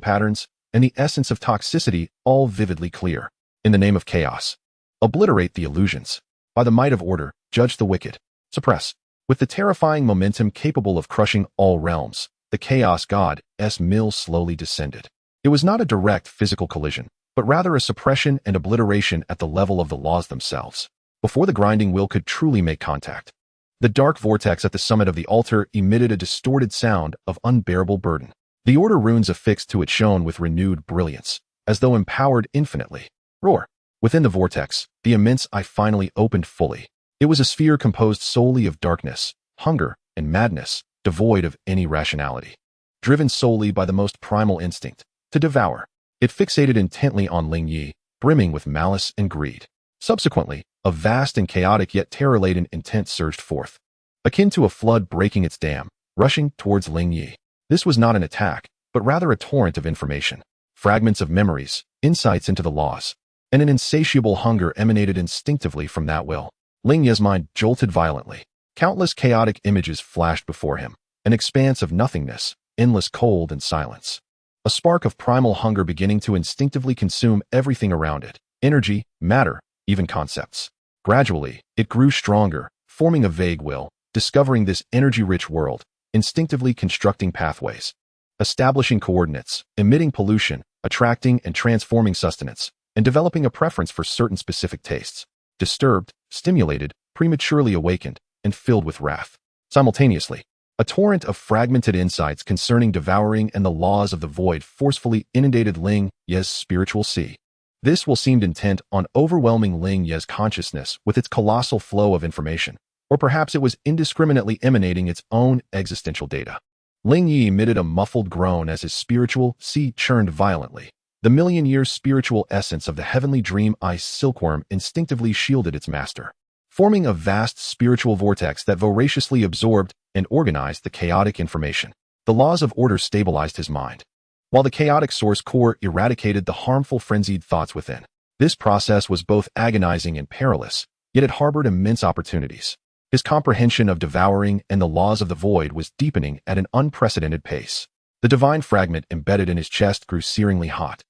S1: patterns, and the essence of toxicity all vividly clear. In the name of chaos, obliterate the illusions. By the might of order, judge the wicked. Suppress. With the terrifying momentum capable of crushing all realms, the chaos god's mill slowly descended. It was not a direct physical collision, but rather a suppression and obliteration at the level of the laws themselves. Before the grinding wheel could truly make contact, the dark vortex at the summit of the altar emitted a distorted sound of unbearable burden. The order runes affixed to it shone with renewed brilliance, as though empowered infinitely. Roar! Within the vortex, the immense eye finally opened fully. It was a sphere composed solely of darkness, hunger, and madness, devoid of any rationality. Driven solely by the most primal instinct, to devour, it fixated intently on Ling Ye, brimming with malice and greed. Subsequently, a vast and chaotic yet terror-laden intent surged forth, akin to a flood breaking its dam, rushing towards Ling Ye. This was not an attack, but rather a torrent of information. Fragments of memories, insights into the laws, and an insatiable hunger emanated instinctively from that will. Ling Ye's mind jolted violently. Countless chaotic images flashed before him, an expanse of nothingness, endless cold and silence. A spark of primal hunger beginning to instinctively consume everything around it, energy, matter, even concepts. Gradually, it grew stronger, forming a vague will, discovering this energy-rich world, instinctively constructing pathways, establishing coordinates, emitting pollution, attracting and transforming sustenance, and developing a preference for certain specific tastes. Disturbed, stimulated, prematurely awakened, and filled with wrath. Simultaneously, a torrent of fragmented insights concerning devouring and the laws of the void forcefully inundated Ling Ye's spiritual sea. This will seemed intent on overwhelming Ling Ye's consciousness with its colossal flow of information, or perhaps it was indiscriminately emanating its own existential data. Ling Ye emitted a muffled groan as his spiritual sea churned violently. The million-year spiritual essence of the heavenly dream ice silkworm instinctively shielded its master, forming a vast spiritual vortex that voraciously absorbed and organized the chaotic information. The laws of order stabilized his mind, while the chaotic source core eradicated the harmful frenzied thoughts within. This process was both agonizing and perilous, yet it harbored immense opportunities. His comprehension of devouring and the laws of the void was deepening at an unprecedented pace. The divine fragment embedded in his chest grew searingly hot,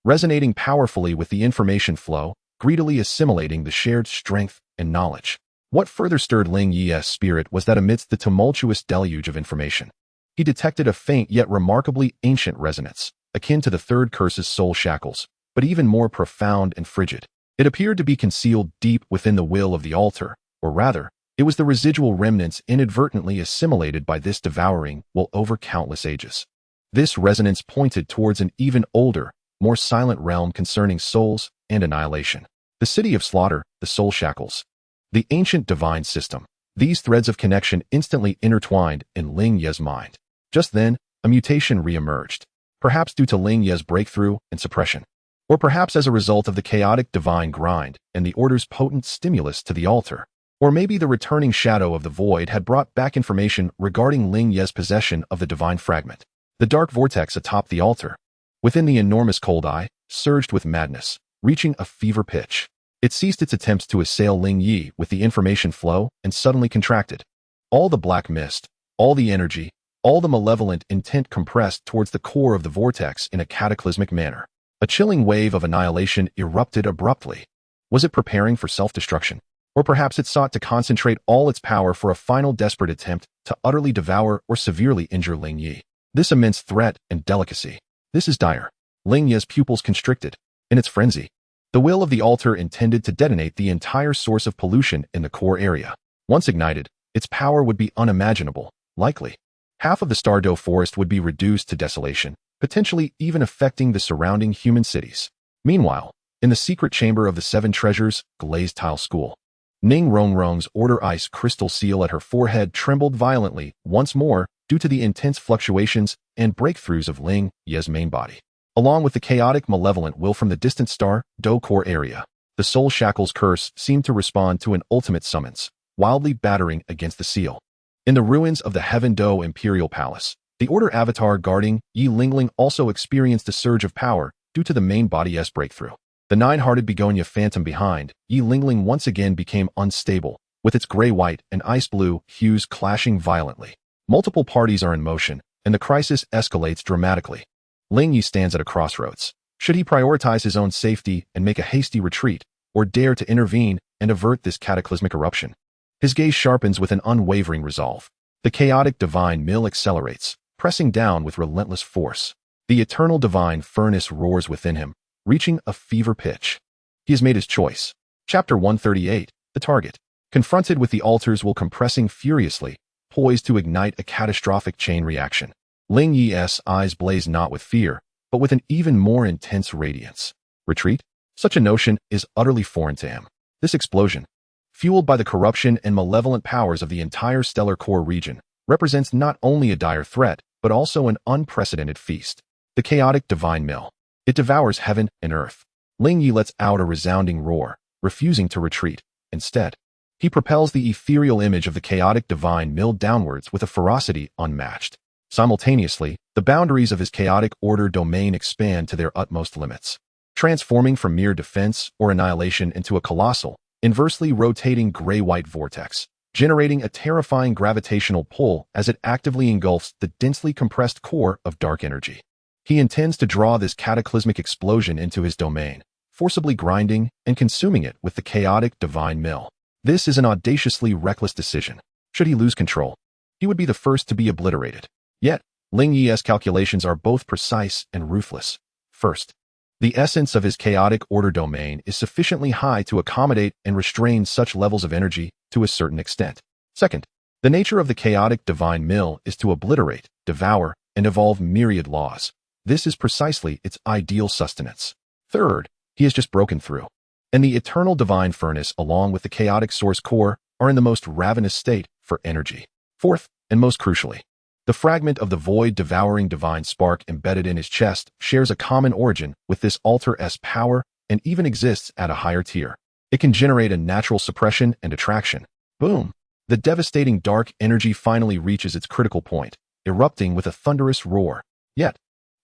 S1: resonating powerfully with the information flow, greedily assimilating the shared strength and knowledge. What further stirred Ling Ye's spirit was that amidst the tumultuous deluge of information, he detected a faint yet remarkably ancient resonance, akin to the third curse's soul shackles, but even more profound and frigid. It appeared to be concealed deep within the will of the altar, or rather, it was the residual remnants inadvertently assimilated by this devouring will over countless ages. This resonance pointed towards an even older, more silent realm concerning souls and annihilation. The city of slaughter, the soul shackles, the ancient divine system. These threads of connection instantly intertwined in Ling Ye's mind. Just then, a mutation re-emerged, perhaps due to Ling Ye's breakthrough and suppression, or perhaps as a result of the chaotic divine grind and the order's potent stimulus to the altar. Or maybe the returning shadow of the void had brought back information regarding Ling Ye's possession of the divine fragment. The dark vortex atop the altar, within the enormous cold eye, surged with madness, reaching a fever pitch. It ceased its attempts to assail Ling Ye with the information flow and suddenly contracted. All the black mist, all the energy, all the malevolent intent compressed towards the core of the vortex in a cataclysmic manner. A chilling wave of annihilation erupted abruptly. Was it preparing for self-destruction? Or perhaps it sought to concentrate all its power for a final desperate attempt to utterly devour or severely injure Ling Ye. This immense threat and delicacy. This is dire. Ling Ye's pupils constricted. In its frenzy, the will of the altar intended to detonate the entire source of pollution in the core area. Once ignited, its power would be unimaginable, likely. Half of the Stardow forest would be reduced to desolation, potentially even affecting the surrounding human cities. Meanwhile, in the secret chamber of the Seven Treasures, Glazed Tile School, Ning Rongrong's order ice crystal seal at her forehead trembled violently once more due to the intense fluctuations and breakthroughs of Ling Ye's main body. Along with the chaotic malevolent will from the distant star, Do core area, the Soul Shackles curse seemed to respond to an ultimate summons, wildly battering against the seal. In the ruins of the Heaven Do Imperial Palace, the Order avatar guarding Yi Lingling also experienced a surge of power due to the main body's breakthrough. The nine-hearted begonia phantom behind Yi Lingling once again became unstable, with its gray-white and ice-blue hues clashing violently. Multiple parties are in motion, and the crisis escalates dramatically. Ling Ye stands at a crossroads. Should he prioritize his own safety and make a hasty retreat, or dare to intervene and avert this cataclysmic eruption? His gaze sharpens with an unwavering resolve. The chaotic divine mill accelerates, pressing down with relentless force. The eternal divine furnace roars within him, reaching a fever pitch. He has made his choice. Chapter 138, The Target. Confronted with the altar's will compressing furiously, poised to ignite a catastrophic chain reaction. Ling Ye's eyes blaze not with fear, but with an even more intense radiance. Retreat? Such a notion is utterly foreign to him. This explosion, fueled by the corruption and malevolent powers of the entire stellar core region, represents not only a dire threat, but also an unprecedented feast. The chaotic divine mill. It devours heaven and earth. Ling Ye lets out a resounding roar, refusing to retreat. Instead, he propels the ethereal image of the chaotic divine mill downwards with a ferocity unmatched. Simultaneously, the boundaries of his chaotic order domain expand to their utmost limits, transforming from mere defense or annihilation into a colossal, inversely rotating gray-white vortex, generating a terrifying gravitational pull as it actively engulfs the densely compressed core of dark energy. He intends to draw this cataclysmic explosion into his domain, forcibly grinding and consuming it with the chaotic divine mill. This is an audaciously reckless decision. Should he lose control, he would be the first to be obliterated. Yet, Ling Ye's calculations are both precise and ruthless. First, the essence of his chaotic order domain is sufficiently high to accommodate and restrain such levels of energy to a certain extent. Second, the nature of the chaotic divine mill is to obliterate, devour, and evolve myriad laws. This is precisely its ideal sustenance. Third, he has just broken through, and the eternal divine furnace along with the chaotic source core are in the most ravenous state for energy. Fourth, and most crucially, the fragment of the void-devouring divine spark embedded in his chest shares a common origin with this altar-esque power and even exists at a higher tier. It can generate a natural suppression and attraction. Boom! The devastating dark energy finally reaches its critical point, erupting with a thunderous roar. Yet,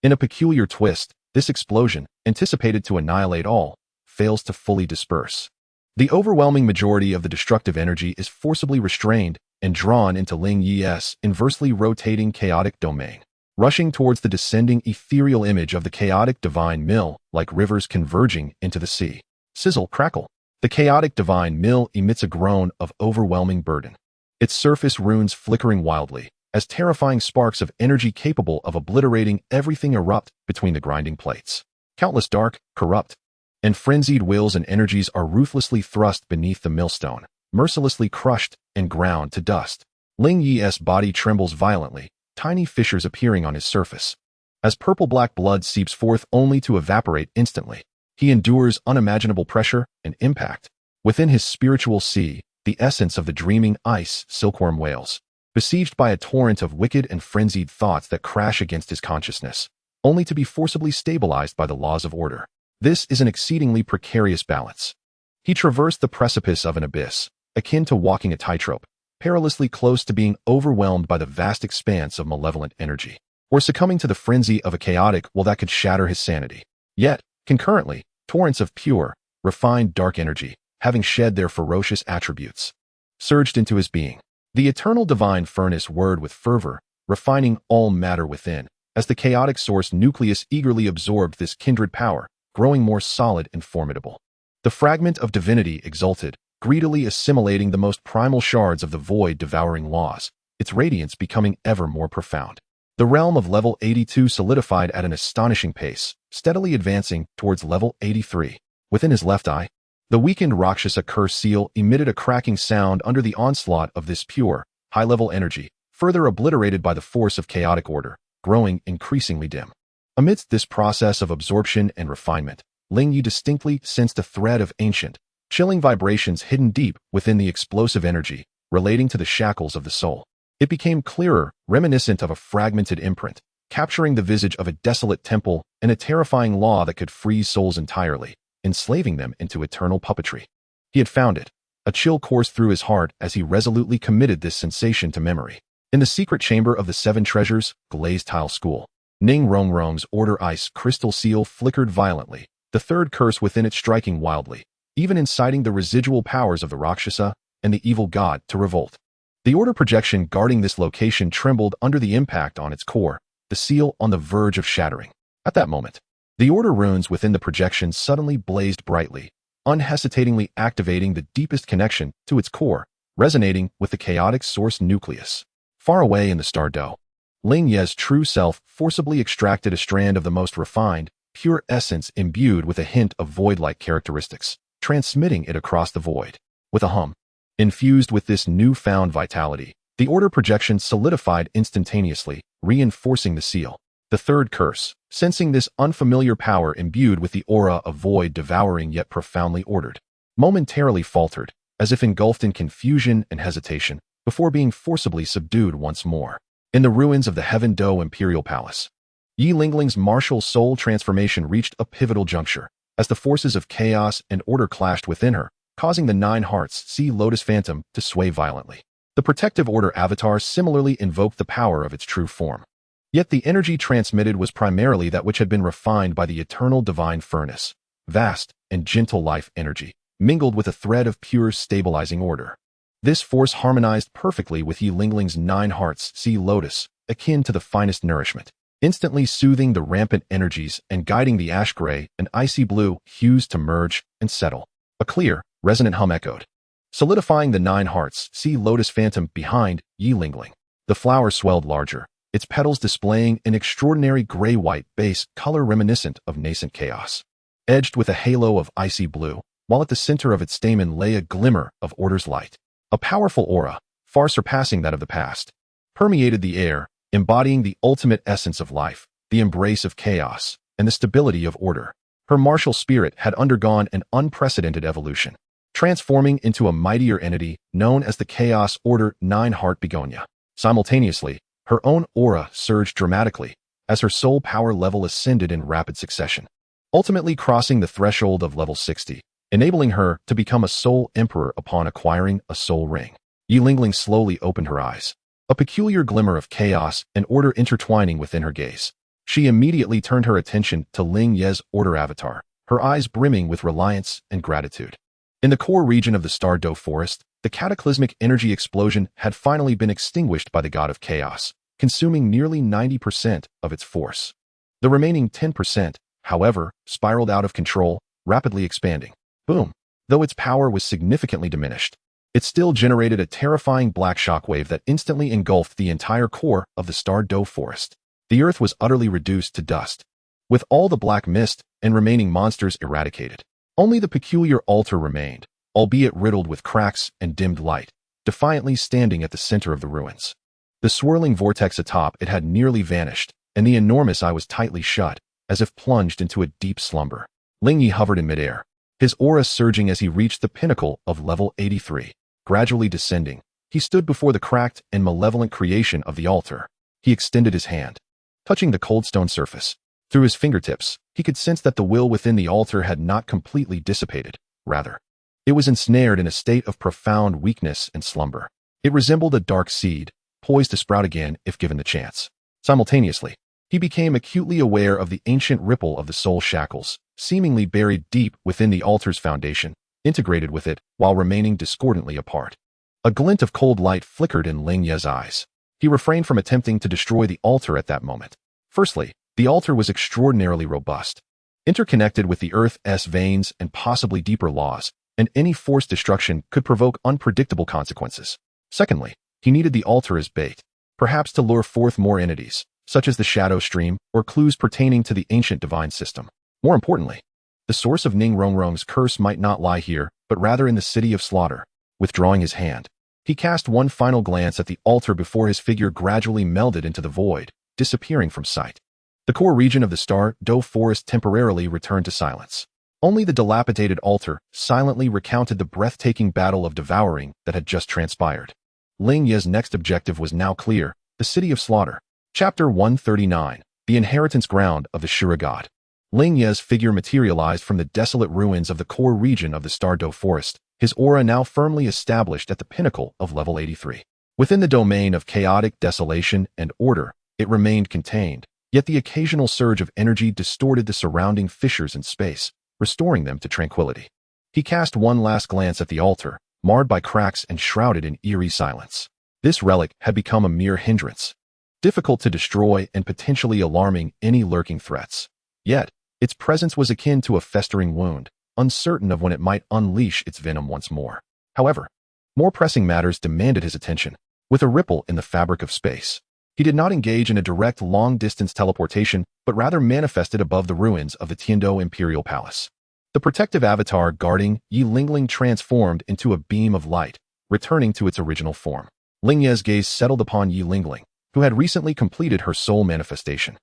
S1: in a peculiar twist, this explosion, anticipated to annihilate all, fails to fully disperse. The overwhelming majority of the destructive energy is forcibly restrained and drawn into Ling Ye's inversely rotating chaotic domain, rushing towards the descending ethereal image of the chaotic divine mill like rivers converging into the sea. Sizzle, crackle. The chaotic divine mill emits a groan of overwhelming burden, its surface runes flickering wildly, as terrifying sparks of energy capable of obliterating everything erupt between the grinding plates. Countless dark, corrupt, and frenzied wills and energies are ruthlessly thrust beneath the millstone, mercilessly crushed and ground to dust. Ling Ye's body trembles violently, tiny fissures appearing on his surface. As purple-black blood seeps forth only to evaporate instantly, he endures unimaginable pressure and impact. Within his spiritual sea, the essence of the dreaming ice silkworm wails, besieged by a torrent of wicked and frenzied thoughts that crash against his consciousness, only to be forcibly stabilized by the laws of order. This is an exceedingly precarious balance. He traversed the precipice of an abyss, akin to walking a tightrope, perilously close to being overwhelmed by the vast expanse of malevolent energy, or succumbing to the frenzy of a chaotic will that could shatter his sanity. Yet, concurrently, torrents of pure, refined dark energy, having shed their ferocious attributes, surged into his being. The eternal divine furnace whirred with fervor, refining all matter within, as the chaotic source nucleus eagerly absorbed this kindred power, growing more solid and formidable. The fragment of divinity exulted, greedily assimilating the most primal shards of the void-devouring laws, its radiance becoming ever more profound. The realm of level 82 solidified at an astonishing pace, steadily advancing towards level 83. Within his left eye, the weakened Rakshasa curse seal emitted a cracking sound under the onslaught of this pure, high-level energy, further obliterated by the force of chaotic order, growing increasingly dim. Amidst this process of absorption and refinement, Ling Ye distinctly sensed a thread of ancient, chilling vibrations hidden deep within the explosive energy, relating to the shackles of the soul. It became clearer, reminiscent of a fragmented imprint, capturing the visage of a desolate temple and a terrifying law that could freeze souls entirely, enslaving them into eternal puppetry. He had found it. A chill coursed through his heart as he resolutely committed this sensation to memory. In the secret chamber of the Seven Treasures, glazed tile school, Ning Rongrong's order ice crystal seal flickered violently, the third curse within it striking wildly, even inciting the residual powers of the Rakshasa and the evil god to revolt. The order projection guarding this location trembled under the impact on its core, the seal on the verge of shattering. At that moment, the order runes within the projection suddenly blazed brightly, unhesitatingly activating the deepest connection to its core, resonating with the chaotic source nucleus. Far away in the star dough, Ling Ye's true self forcibly extracted a strand of the most refined, pure essence imbued with a hint of void-like characteristics, transmitting it across the void. With a hum, infused with this newfound vitality, the order projection solidified instantaneously, reinforcing the seal. The third curse, sensing this unfamiliar power imbued with the aura of void devouring yet profoundly ordered, momentarily faltered, as if engulfed in confusion and hesitation, before being forcibly subdued once more. In the ruins of the Heaven Do Imperial Palace, Yi Lingling's martial soul transformation reached a pivotal juncture, as the forces of chaos and order clashed within her, causing the Nine Hearts Sea Lotus Phantom to sway violently. The protective order avatar similarly invoked the power of its true form. Yet the energy transmitted was primarily that which had been refined by the eternal divine furnace, vast and gentle life energy, mingled with a thread of pure stabilizing order. This force harmonized perfectly with Yi Lingling's Nine Hearts Sea Lotus, akin to the finest nourishment, instantly soothing the rampant energies and guiding the ash gray and icy blue hues to merge and settle. A clear, resonant hum echoed, solidifying the Nine Hearts Sea Lotus Phantom behind Yi Lingling. The flower swelled larger, its petals displaying an extraordinary gray-white base color reminiscent of nascent chaos, edged with a halo of icy blue, while at the center of its stamen lay a glimmer of order's light. A powerful aura, far surpassing that of the past, permeated the air, embodying the ultimate essence of life, the embrace of chaos, and the stability of order. Her martial spirit had undergone an unprecedented evolution, transforming into a mightier entity known as the Chaos Order Nine-Heart Begonia. Simultaneously, her own aura surged dramatically as her soul power level ascended in rapid succession, ultimately crossing the threshold of level 60, enabling her to become a soul emperor upon acquiring a soul ring. Yi Lingling slowly opened her eyes, a peculiar glimmer of chaos and order intertwining within her gaze. She immediately turned her attention to Ling Ye's order avatar, her eyes brimming with reliance and gratitude. In the core region of the Star Dough Forest, the cataclysmic energy explosion had finally been extinguished by the god of chaos, consuming nearly 90% of its force. The remaining 10%, however, spiraled out of control, rapidly expanding. Boom! Though its power was significantly diminished, it still generated a terrifying black shockwave that instantly engulfed the entire core of the Star Dough Forest. The earth was utterly reduced to dust, with all the black mist and remaining monsters eradicated. Only the peculiar altar remained, albeit riddled with cracks and dimmed light, defiantly standing at the center of the ruins. The swirling vortex atop it had nearly vanished, and the enormous eye was tightly shut, as if plunged into a deep slumber. Ling Ye hovered in midair, his aura surging as he reached the pinnacle of level 83. Gradually descending, he stood before the cracked and malevolent creation of the altar. He extended his hand, touching the cold stone surface. Through his fingertips, he could sense that the will within the altar had not completely dissipated. Rather, it was ensnared in a state of profound weakness and slumber. It resembled a dark seed, poised to sprout again if given the chance. Simultaneously, he became acutely aware of the ancient ripple of the soul shackles, seemingly buried deep within the altar's foundation, integrated with it while remaining discordantly apart. A glint of cold light flickered in Ling Ye's eyes. He refrained from attempting to destroy the altar at that moment. Firstly, the altar was extraordinarily robust, interconnected with the Earth's veins and possibly deeper laws, and any forced destruction could provoke unpredictable consequences. Secondly, he needed the altar as bait, perhaps to lure forth more entities, such as the Shadow Stream or clues pertaining to the ancient divine system. More importantly, the source of Ning Rongrong's curse might not lie here, but rather in the City of Slaughter. Withdrawing his hand, He cast one final glance at the altar before his figure gradually melded into the void, disappearing from sight. The core region of the Douluo forest temporarily returned to silence. Only the dilapidated altar silently recounted the breathtaking battle of devouring that had just transpired. Ling Ye's next objective was now clear: the City of Slaughter. Chapter 139, The Inheritance Ground of the Shura God. Ling Ye's figure materialized from the desolate ruins of the core region of the Douluo forest, his aura now firmly established at the pinnacle of level 83. Within the domain of chaotic desolation and order, it remained contained, yet the occasional surge of energy distorted the surrounding fissures in space, restoring them to tranquility. He cast one last glance at the altar, marred by cracks and shrouded in eerie silence. This relic had become a mere hindrance, difficult to destroy and potentially alarming any lurking threats. Yet, its presence was akin to a festering wound, uncertain of when it might unleash its venom once more. However, more pressing matters demanded his attention. With a ripple in the fabric of space, he did not engage in a direct long-distance teleportation, but rather manifested above the ruins of the Tiando Imperial Palace. The protective avatar guarding Yi Lingling transformed into a beam of light, returning to its original form. Ling Ye's gaze settled upon Yi Lingling, who had recently completed her soul manifestation.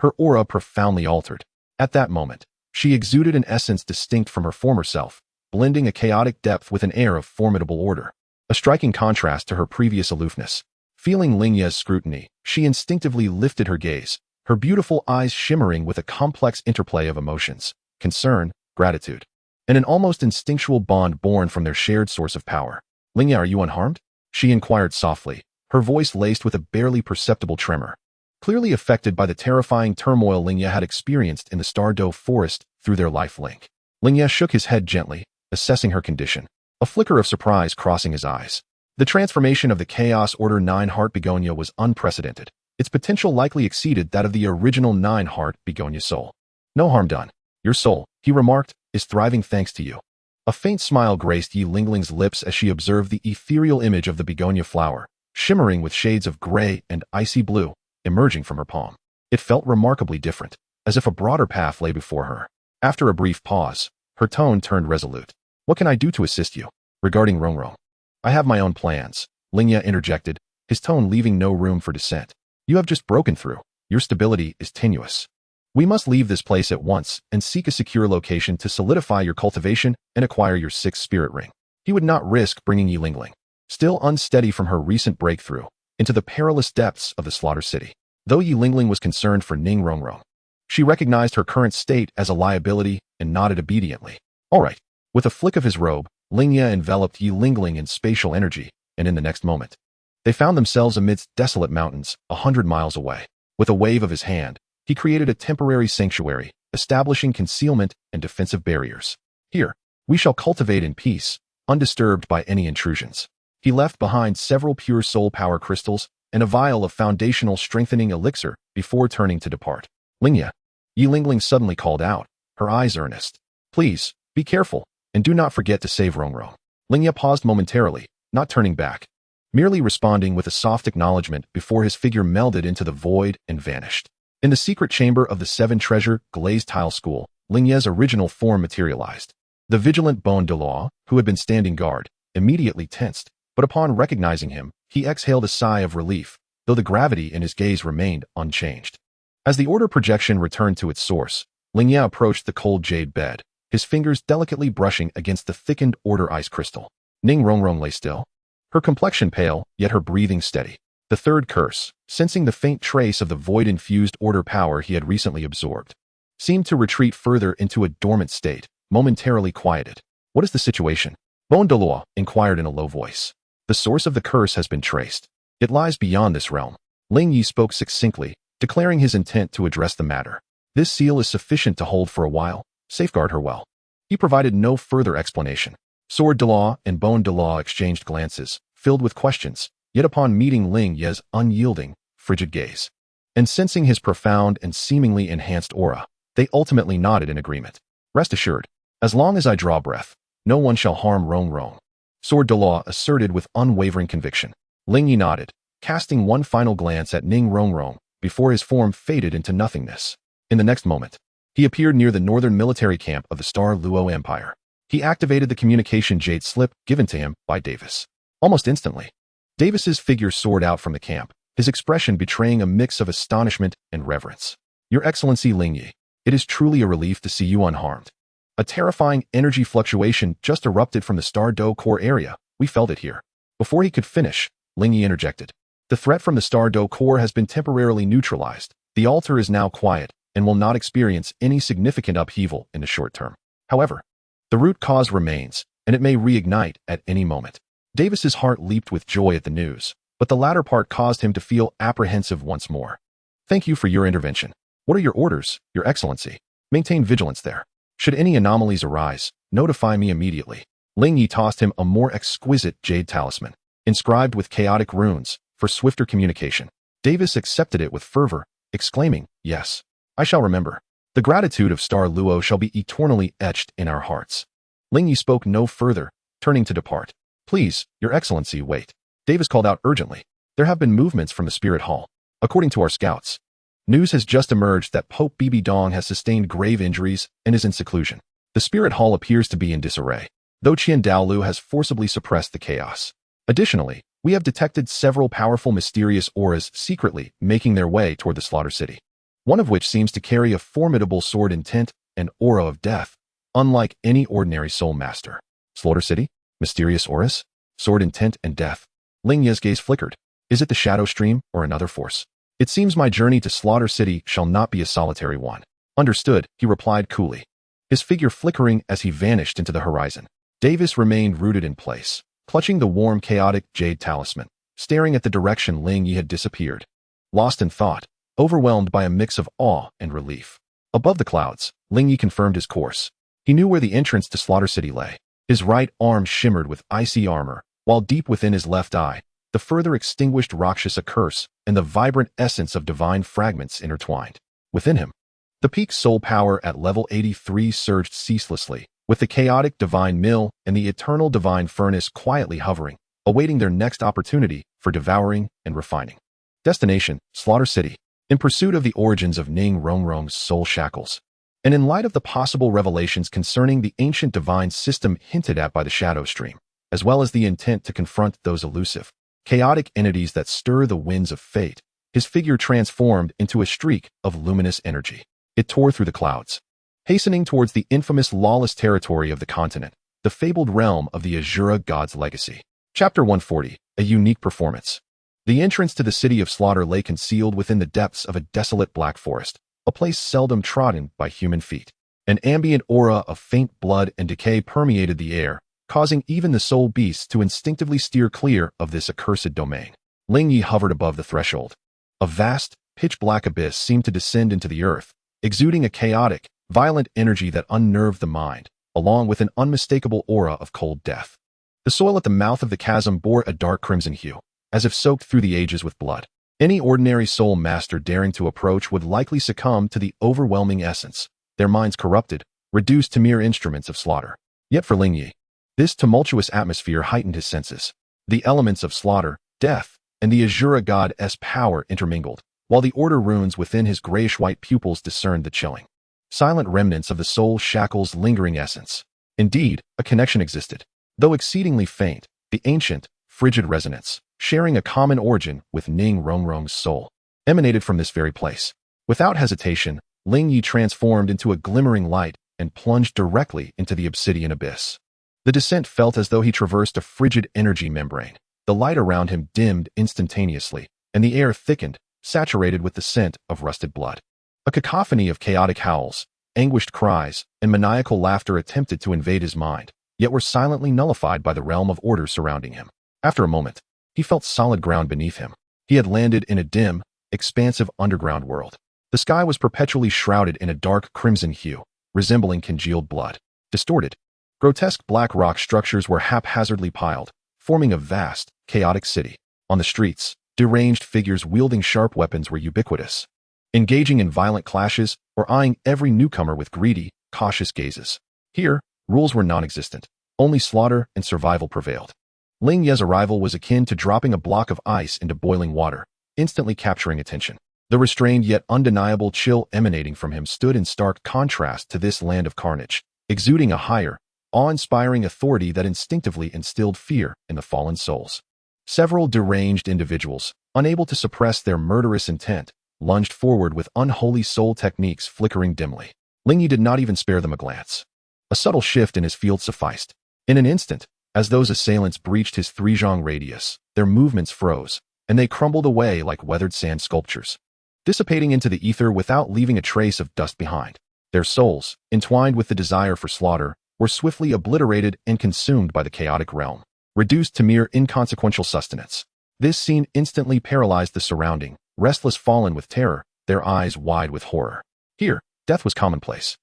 S1: Her aura profoundly altered. At that moment, she exuded an essence distinct from her former self, blending a chaotic depth with an air of formidable order, a striking contrast to her previous aloofness. Feeling Ling Ye's scrutiny, she instinctively lifted her gaze, her beautiful eyes shimmering with a complex interplay of emotions: concern, gratitude, and an almost instinctual bond born from their shared source of power. "Ling Ye, are you unharmed?" she inquired softly, her voice laced with a barely perceptible tremor. Clearly affected by the terrifying turmoil Ling Ye had experienced in the Douluo forest through their life link. Ling Ye shook his head gently, assessing her condition, a flicker of surprise crossing his eyes. The transformation of the Chaos Order 9-Heart Begonia was unprecedented. Its potential likely exceeded that of the original 9-Heart Begonia soul. "No harm done. Your soul," he remarked, "is thriving thanks to you." A faint smile graced Yi Lingling's lips as she observed the ethereal image of the begonia flower, shimmering with shades of gray and icy blue, emerging from her palm. It felt remarkably different, as if a broader path lay before her. After a brief pause, her tone turned resolute. "What can I do to assist you?" "Regarding Rongrong, I have my own plans," Ling Ye interjected, his tone leaving no room for dissent. "You have just broken through. Your stability is tenuous. We must leave this place at once and seek a secure location to solidify your cultivation and acquire your 6th spirit ring." He would not risk bringing Yi Lingling, still unsteady from her recent breakthrough, into the perilous depths of the Slaughter City. Though Yi Lingling was concerned for Ning Rongrong, she recognized her current state as a liability and nodded obediently. "All right." With a flick of his robe, Ling Ye enveloped Yi Lingling in spatial energy, and in the next moment, they found themselves amidst desolate mountains 100 miles away. With a wave of his hand, he created a temporary sanctuary, establishing concealment and defensive barriers. "Here, we shall cultivate in peace, undisturbed by any intrusions." He left behind several pure soul power crystals and a vial of foundational strengthening elixir before turning to depart. "Ling Ye," Yi Lingling suddenly called out, her eyes earnest. "Please, be careful, and do not forget to save Rongrong." Ling Ye paused momentarily, not turning back, merely responding with a soft acknowledgement before his figure melded into the void and vanished. In the secret chamber of the 7-treasure glazed tile school, Ling Ye's original form materialized. The vigilant Douluo, who had been standing guard, immediately tensed, but upon recognizing him, he exhaled a sigh of relief, though the gravity in his gaze remained unchanged. As the order projection returned to its source, Ling Ye approached the cold jade bed, his fingers delicately brushing against the thickened order ice crystal. Ning Rongrong lay still, her complexion pale, yet her breathing steady. The third curse, sensing the faint trace of the void-infused order power he had recently absorbed, seemed to retreat further into a dormant state, momentarily quieted. "What is the situation?" Douluo inquired in a low voice. "The source of the curse has been traced. It lies beyond this realm." Ling Ye spoke succinctly, declaring his intent to address the matter. "This seal is sufficient to hold for a while. Safeguard her well." He provided no further explanation. Sword Douluo and Bone Douluo exchanged glances, filled with questions, yet upon meeting Ling Ye's unyielding, frigid gaze, and sensing his profound and seemingly enhanced aura, they ultimately nodded in agreement. "Rest assured, as long as I draw breath, no one shall harm Rongrong," Sword Douluo asserted with unwavering conviction. Ling Ye nodded, casting one final glance at Ning Rongrong before his form faded into nothingness. In the next moment, he appeared near the northern military camp of the Douluo Empire. He activated the communication jade slip given to him by Davis. Almost instantly, Davis's figure soared out from the camp, his expression betraying a mix of astonishment and reverence. Your Excellency Ling Ye, it is truly a relief to see you unharmed. A terrifying energy fluctuation just erupted from the Star Do core area. We felt it here. Before he could finish, Ling Ye interjected. The threat from the Star Do core has been temporarily neutralized. The altar is now quiet and will not experience any significant upheaval in the short term. However, the root cause remains, and it may reignite at any moment. Davis's heart leaped with joy at the news, but the latter part caused him to feel apprehensive once more. Thank you for your intervention. What are your orders, Your Excellency? Maintain vigilance there. Should any anomalies arise, notify me immediately. Ling Ye tossed him a more exquisite jade talisman, inscribed with chaotic runes, for swifter communication. Davis accepted it with fervor, exclaiming, Yes, I shall remember. The gratitude of Star Luo shall be eternally etched in our hearts. Ling Ye spoke no further, turning to depart. Please, Your Excellency, wait. Davis called out urgently. There have been movements from the Spirit Hall. According to our scouts, news has just emerged that Pope Bibi Dong has sustained grave injuries and is in seclusion. The Spirit Hall appears to be in disarray, though Douluo has forcibly suppressed the chaos. Additionally, we have detected several powerful mysterious auras secretly making their way toward the Slaughter City, one of which seems to carry a formidable sword intent and aura of death, unlike any ordinary soul master. Slaughter City? Mysterious auras? Sword intent and death? Ling Ye's gaze flickered. Is it the shadow stream or another force? It seems my journey to Slaughter City shall not be a solitary one. Understood, he replied coolly, his figure flickering as he vanished into the horizon. Davis remained rooted in place, clutching the warm, chaotic jade talisman, staring at the direction Ling Ye had disappeared. Lost in thought, overwhelmed by a mix of awe and relief. Above the clouds, Ling Ye confirmed his course. He knew where the entrance to Slaughter City lay. His right arm shimmered with icy armor, while deep within his left eye, the further extinguished Rakshasa curse and the vibrant essence of divine fragments intertwined. Within him, the peak soul power at level 83 surged ceaselessly, with the chaotic divine mill and the eternal divine furnace quietly hovering, awaiting their next opportunity for devouring and refining. Destination, Slaughter City. In pursuit of the origins of Ning Rongrong's soul shackles, and in light of the possible revelations concerning the ancient divine system hinted at by the shadow stream, as well as the intent to confront those elusive, chaotic entities that stir the winds of fate, his figure transformed into a streak of luminous energy. It tore through the clouds, hastening towards the infamous lawless territory of the continent, the fabled realm of the Azura god's legacy. Chapter 140, a unique performance. The entrance to the city of Slaughter lay concealed within the depths of a desolate black forest, a place seldom trodden by human feet. An ambient aura of faint blood and decay permeated the air, causing even the soul beasts to instinctively steer clear of this accursed domain. Ling Ye hovered above the threshold. A vast, pitch-black abyss seemed to descend into the earth, exuding a chaotic, violent energy that unnerved the mind, along with an unmistakable aura of cold death. The soil at the mouth of the chasm bore a dark crimson hue, as if soaked through the ages with blood. Any ordinary soul master daring to approach would likely succumb to the overwhelming essence, their minds corrupted, reduced to mere instruments of slaughter. Yet for Ling Ye, this tumultuous atmosphere heightened his senses. The elements of slaughter, death, and the Azura god's power intermingled, while the order runes within his grayish-white pupils discerned the chilling, silent remnants of the soul shackle's lingering essence. Indeed, a connection existed, though exceedingly faint, the ancient, frigid resonance, sharing a common origin with Ning Rongrong's soul, emanated from this very place. Without hesitation, Ling Ye transformed into a glimmering light and plunged directly into the obsidian abyss. The descent felt as though he traversed a frigid energy membrane. The light around him dimmed instantaneously, and the air thickened, saturated with the scent of rusted blood. A cacophony of chaotic howls, anguished cries, and maniacal laughter attempted to invade his mind, yet were silently nullified by the realm of order surrounding him. After a moment, he felt solid ground beneath him. He had landed in a dim, expansive underground world. The sky was perpetually shrouded in a dark crimson hue, resembling congealed blood. Distorted, grotesque black rock structures were haphazardly piled, forming a vast, chaotic city. On the streets, deranged figures wielding sharp weapons were ubiquitous, engaging in violent clashes or eyeing every newcomer with greedy, cautious gazes. Here, rules were non-existent. Only slaughter and survival prevailed. Ling Ye's arrival was akin to dropping a block of ice into boiling water, instantly capturing attention. The restrained yet undeniable chill emanating from him stood in stark contrast to this land of carnage, exuding a higher, awe-inspiring authority that instinctively instilled fear in the fallen souls. Several deranged individuals, unable to suppress their murderous intent, lunged forward with unholy soul techniques flickering dimly. Ling Ye did not even spare them a glance. A subtle shift in his field sufficed. In an instant, as those assailants breached his 3-zhang radius, their movements froze, and they crumbled away like weathered sand sculptures, dissipating into the ether without leaving a trace of dust behind. Their souls, entwined with the desire for slaughter, were swiftly obliterated and consumed by the chaotic realm, reduced to mere inconsequential sustenance. This scene instantly paralyzed the surrounding, restless fallen with terror, their eyes wide with horror. Here, death was commonplace.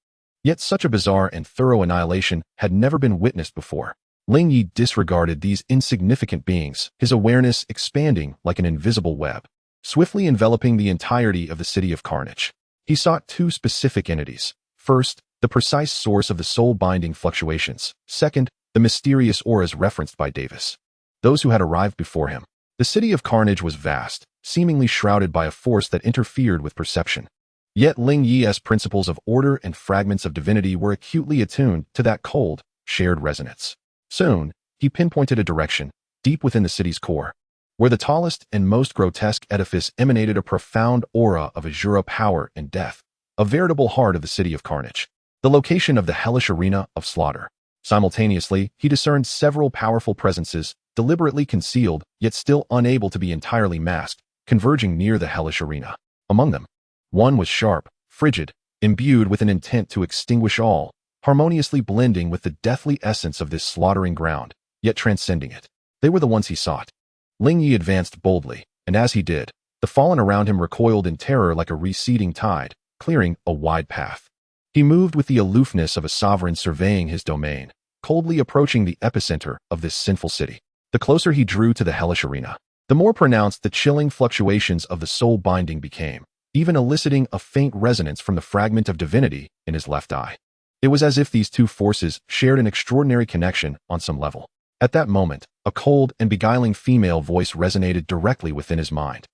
S1: Yet such a bizarre and thorough annihilation had never been witnessed before. Ling Ye disregarded these insignificant beings, his awareness expanding like an invisible web, swiftly enveloping the entirety of the City of Carnage. He sought 2 specific entities. First, the precise source of the soul-binding fluctuations. Second, the mysterious auras referenced by Davis. Those who had arrived before him. The City of Carnage was vast, seemingly shrouded by a force that interfered with perception. Yet Ling Ye's principles of order and fragments of divinity were acutely attuned to that cold, shared resonance. Soon, he pinpointed a direction, deep within the city's core, where the tallest and most grotesque edifice emanated a profound aura of azura power and death, a veritable heart of the City of Carnage, the location of the hellish arena of slaughter. Simultaneously, he discerned several powerful presences, deliberately concealed, yet still unable to be entirely masked, converging near the hellish arena. Among them, one was sharp, frigid, imbued with an intent to extinguish all, harmoniously blending with the deathly essence of this slaughtering ground, yet transcending it. They were the ones he sought. Ling Ye advanced boldly, and as he did, the fallen around him recoiled in terror like a receding tide, clearing a wide path. He moved with the aloofness of a sovereign surveying his domain, coldly approaching the epicenter of this sinful city. The closer he drew to the hellish arena, the more pronounced the chilling fluctuations of the soul binding became, even eliciting a faint resonance from the fragment of divinity in his left eye. It was as if these 2 forces shared an extraordinary connection on some level. At that moment, a cold and beguiling female voice resonated directly within his mind.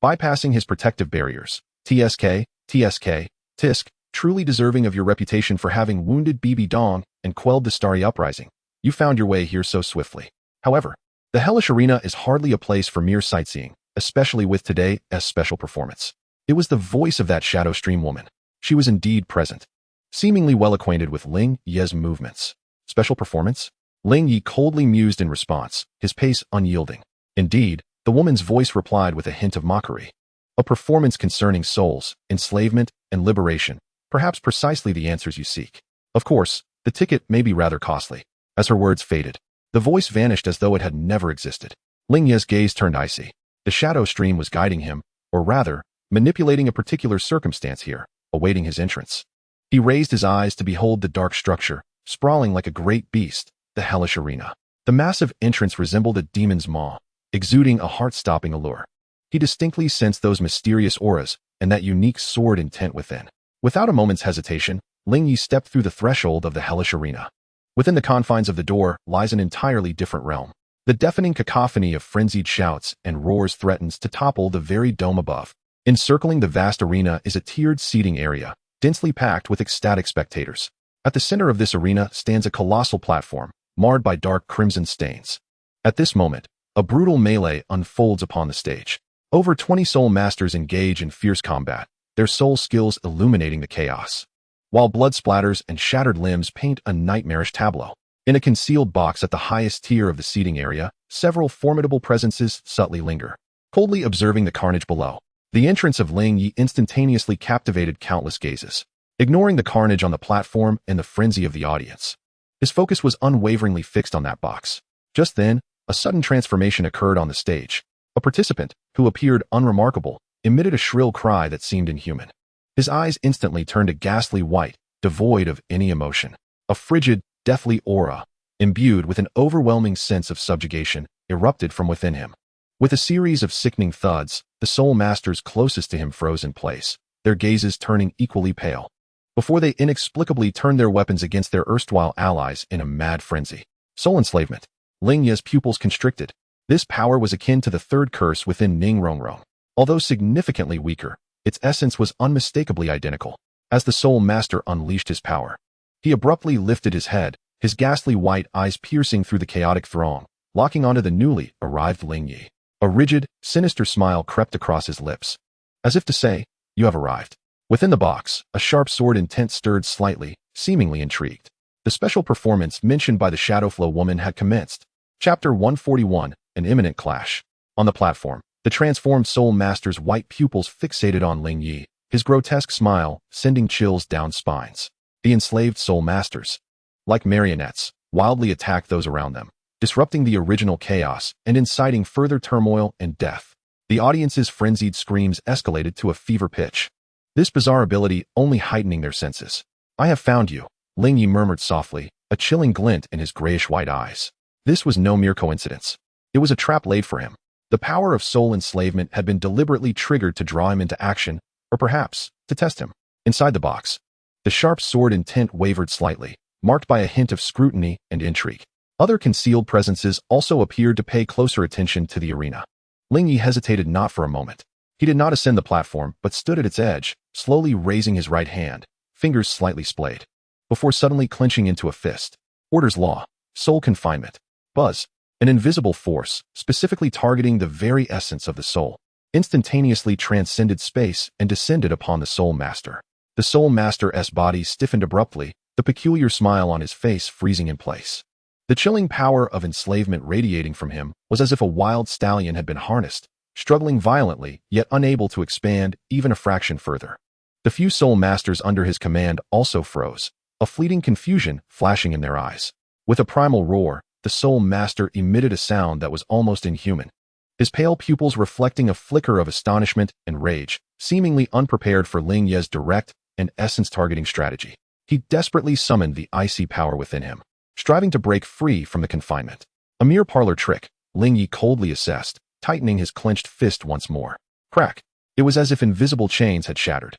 S1: Bypassing his protective barriers, TSK, Tisk, truly deserving of your reputation for having wounded Bibi Dong and quelled the starry uprising, you found your way here so swiftly. However, the hellish arena is hardly a place for mere sightseeing, especially with today's special performance. It was the voice of that shadow stream woman. She was indeed present, seemingly well acquainted with Ling Ye's movements. Special performance? Ling Ye coldly mused in response, his pace unyielding. Indeed, the woman's voice replied with a hint of mockery. A performance concerning souls, enslavement, and liberation, perhaps precisely the answers you seek. Of course, the ticket may be rather costly. As her words faded, the voice vanished as though it had never existed. Ling Ye's gaze turned icy. The shadow stream was guiding him, or rather, manipulating a particular circumstance here, awaiting his entrance. He raised his eyes to behold the dark structure, sprawling like a great beast, the hellish arena. The massive entrance resembled a demon's maw, exuding a heart-stopping allure. He distinctly sensed those mysterious auras and that unique sword intent within. Without a moment's hesitation, Ling Ye stepped through the threshold of the hellish arena. Within the confines of the door lies an entirely different realm. The deafening cacophony of frenzied shouts and roars threatens to topple the very dome above. Encircling the vast arena is a tiered seating area, densely packed with ecstatic spectators. At the center of this arena stands a colossal platform, marred by dark crimson stains. At this moment, a brutal melee unfolds upon the stage. Over 20 soul masters engage in fierce combat, their soul skills illuminating the chaos, while blood splatters and shattered limbs paint a nightmarish tableau. In a concealed box at the highest tier of the seating area, several formidable presences subtly linger, coldly observing the carnage below. The entrance of Ling Ye instantaneously captivated countless gazes, ignoring the carnage on the platform and the frenzy of the audience. His focus was unwaveringly fixed on that box. Just then, a sudden transformation occurred on the stage. A participant, who appeared unremarkable, emitted a shrill cry that seemed inhuman. His eyes instantly turned a ghastly white, devoid of any emotion. A frigid, deathly aura, imbued with an overwhelming sense of subjugation, erupted from within him. With a series of sickening thuds, the soul masters closest to him froze in place, their gazes turning equally pale, before they inexplicably turned their weapons against their erstwhile allies in a mad frenzy. Soul enslavement. Ling Ye's pupils constricted. This power was akin to the third curse within Ning Rongrong. Although significantly weaker, its essence was unmistakably identical. As the soul master unleashed his power, he abruptly lifted his head, his ghastly white eyes piercing through the chaotic throng, locking onto the newly arrived Ling Ye. A rigid, sinister smile crept across his lips, as if to say, "You have arrived." Within the box, a sharp sword intent stirred slightly, seemingly intrigued. The special performance mentioned by the Shadowflow woman had commenced. Chapter 141, An Imminent Clash. On the platform, the transformed Soul Master's white pupils fixated on Ling Ye, his grotesque smile sending chills down spines. The enslaved Soul Masters, like marionettes, wildly attacked those around them, disrupting the original chaos and inciting further turmoil and death. The audience's frenzied screams escalated to a fever pitch, this bizarre ability only heightening their senses. "I have found you," Ling Ye murmured softly, a chilling glint in his grayish-white eyes. This was no mere coincidence. It was a trap laid for him. The power of soul enslavement had been deliberately triggered to draw him into action, or perhaps to test him. Inside the box, the sharp sword intent wavered slightly, marked by a hint of scrutiny and intrigue. Other concealed presences also appeared to pay closer attention to the arena. Ling Ye hesitated not for a moment. He did not ascend the platform, but stood at its edge, slowly raising his right hand, fingers slightly splayed, before suddenly clenching into a fist. Order's law, soul confinement. Buzz, an invisible force, specifically targeting the very essence of the soul, instantaneously transcended space and descended upon the Soul Master. The Soul Master's body stiffened abruptly, the peculiar smile on his face freezing in place. The chilling power of enslavement radiating from him was as if a wild stallion had been harnessed, struggling violently, yet unable to expand even a fraction further. The few Soul Masters under his command also froze, a fleeting confusion flashing in their eyes. With a primal roar, the Soul Master emitted a sound that was almost inhuman, his pale pupils reflecting a flicker of astonishment and rage, seemingly unprepared for Ling Ye's direct and essence-targeting strategy. He desperately summoned the icy power within him, striving to break free from the confinement. A mere parlor trick, Ling Ye coldly assessed, tightening his clenched fist once more. Crack! It was as if invisible chains had shattered.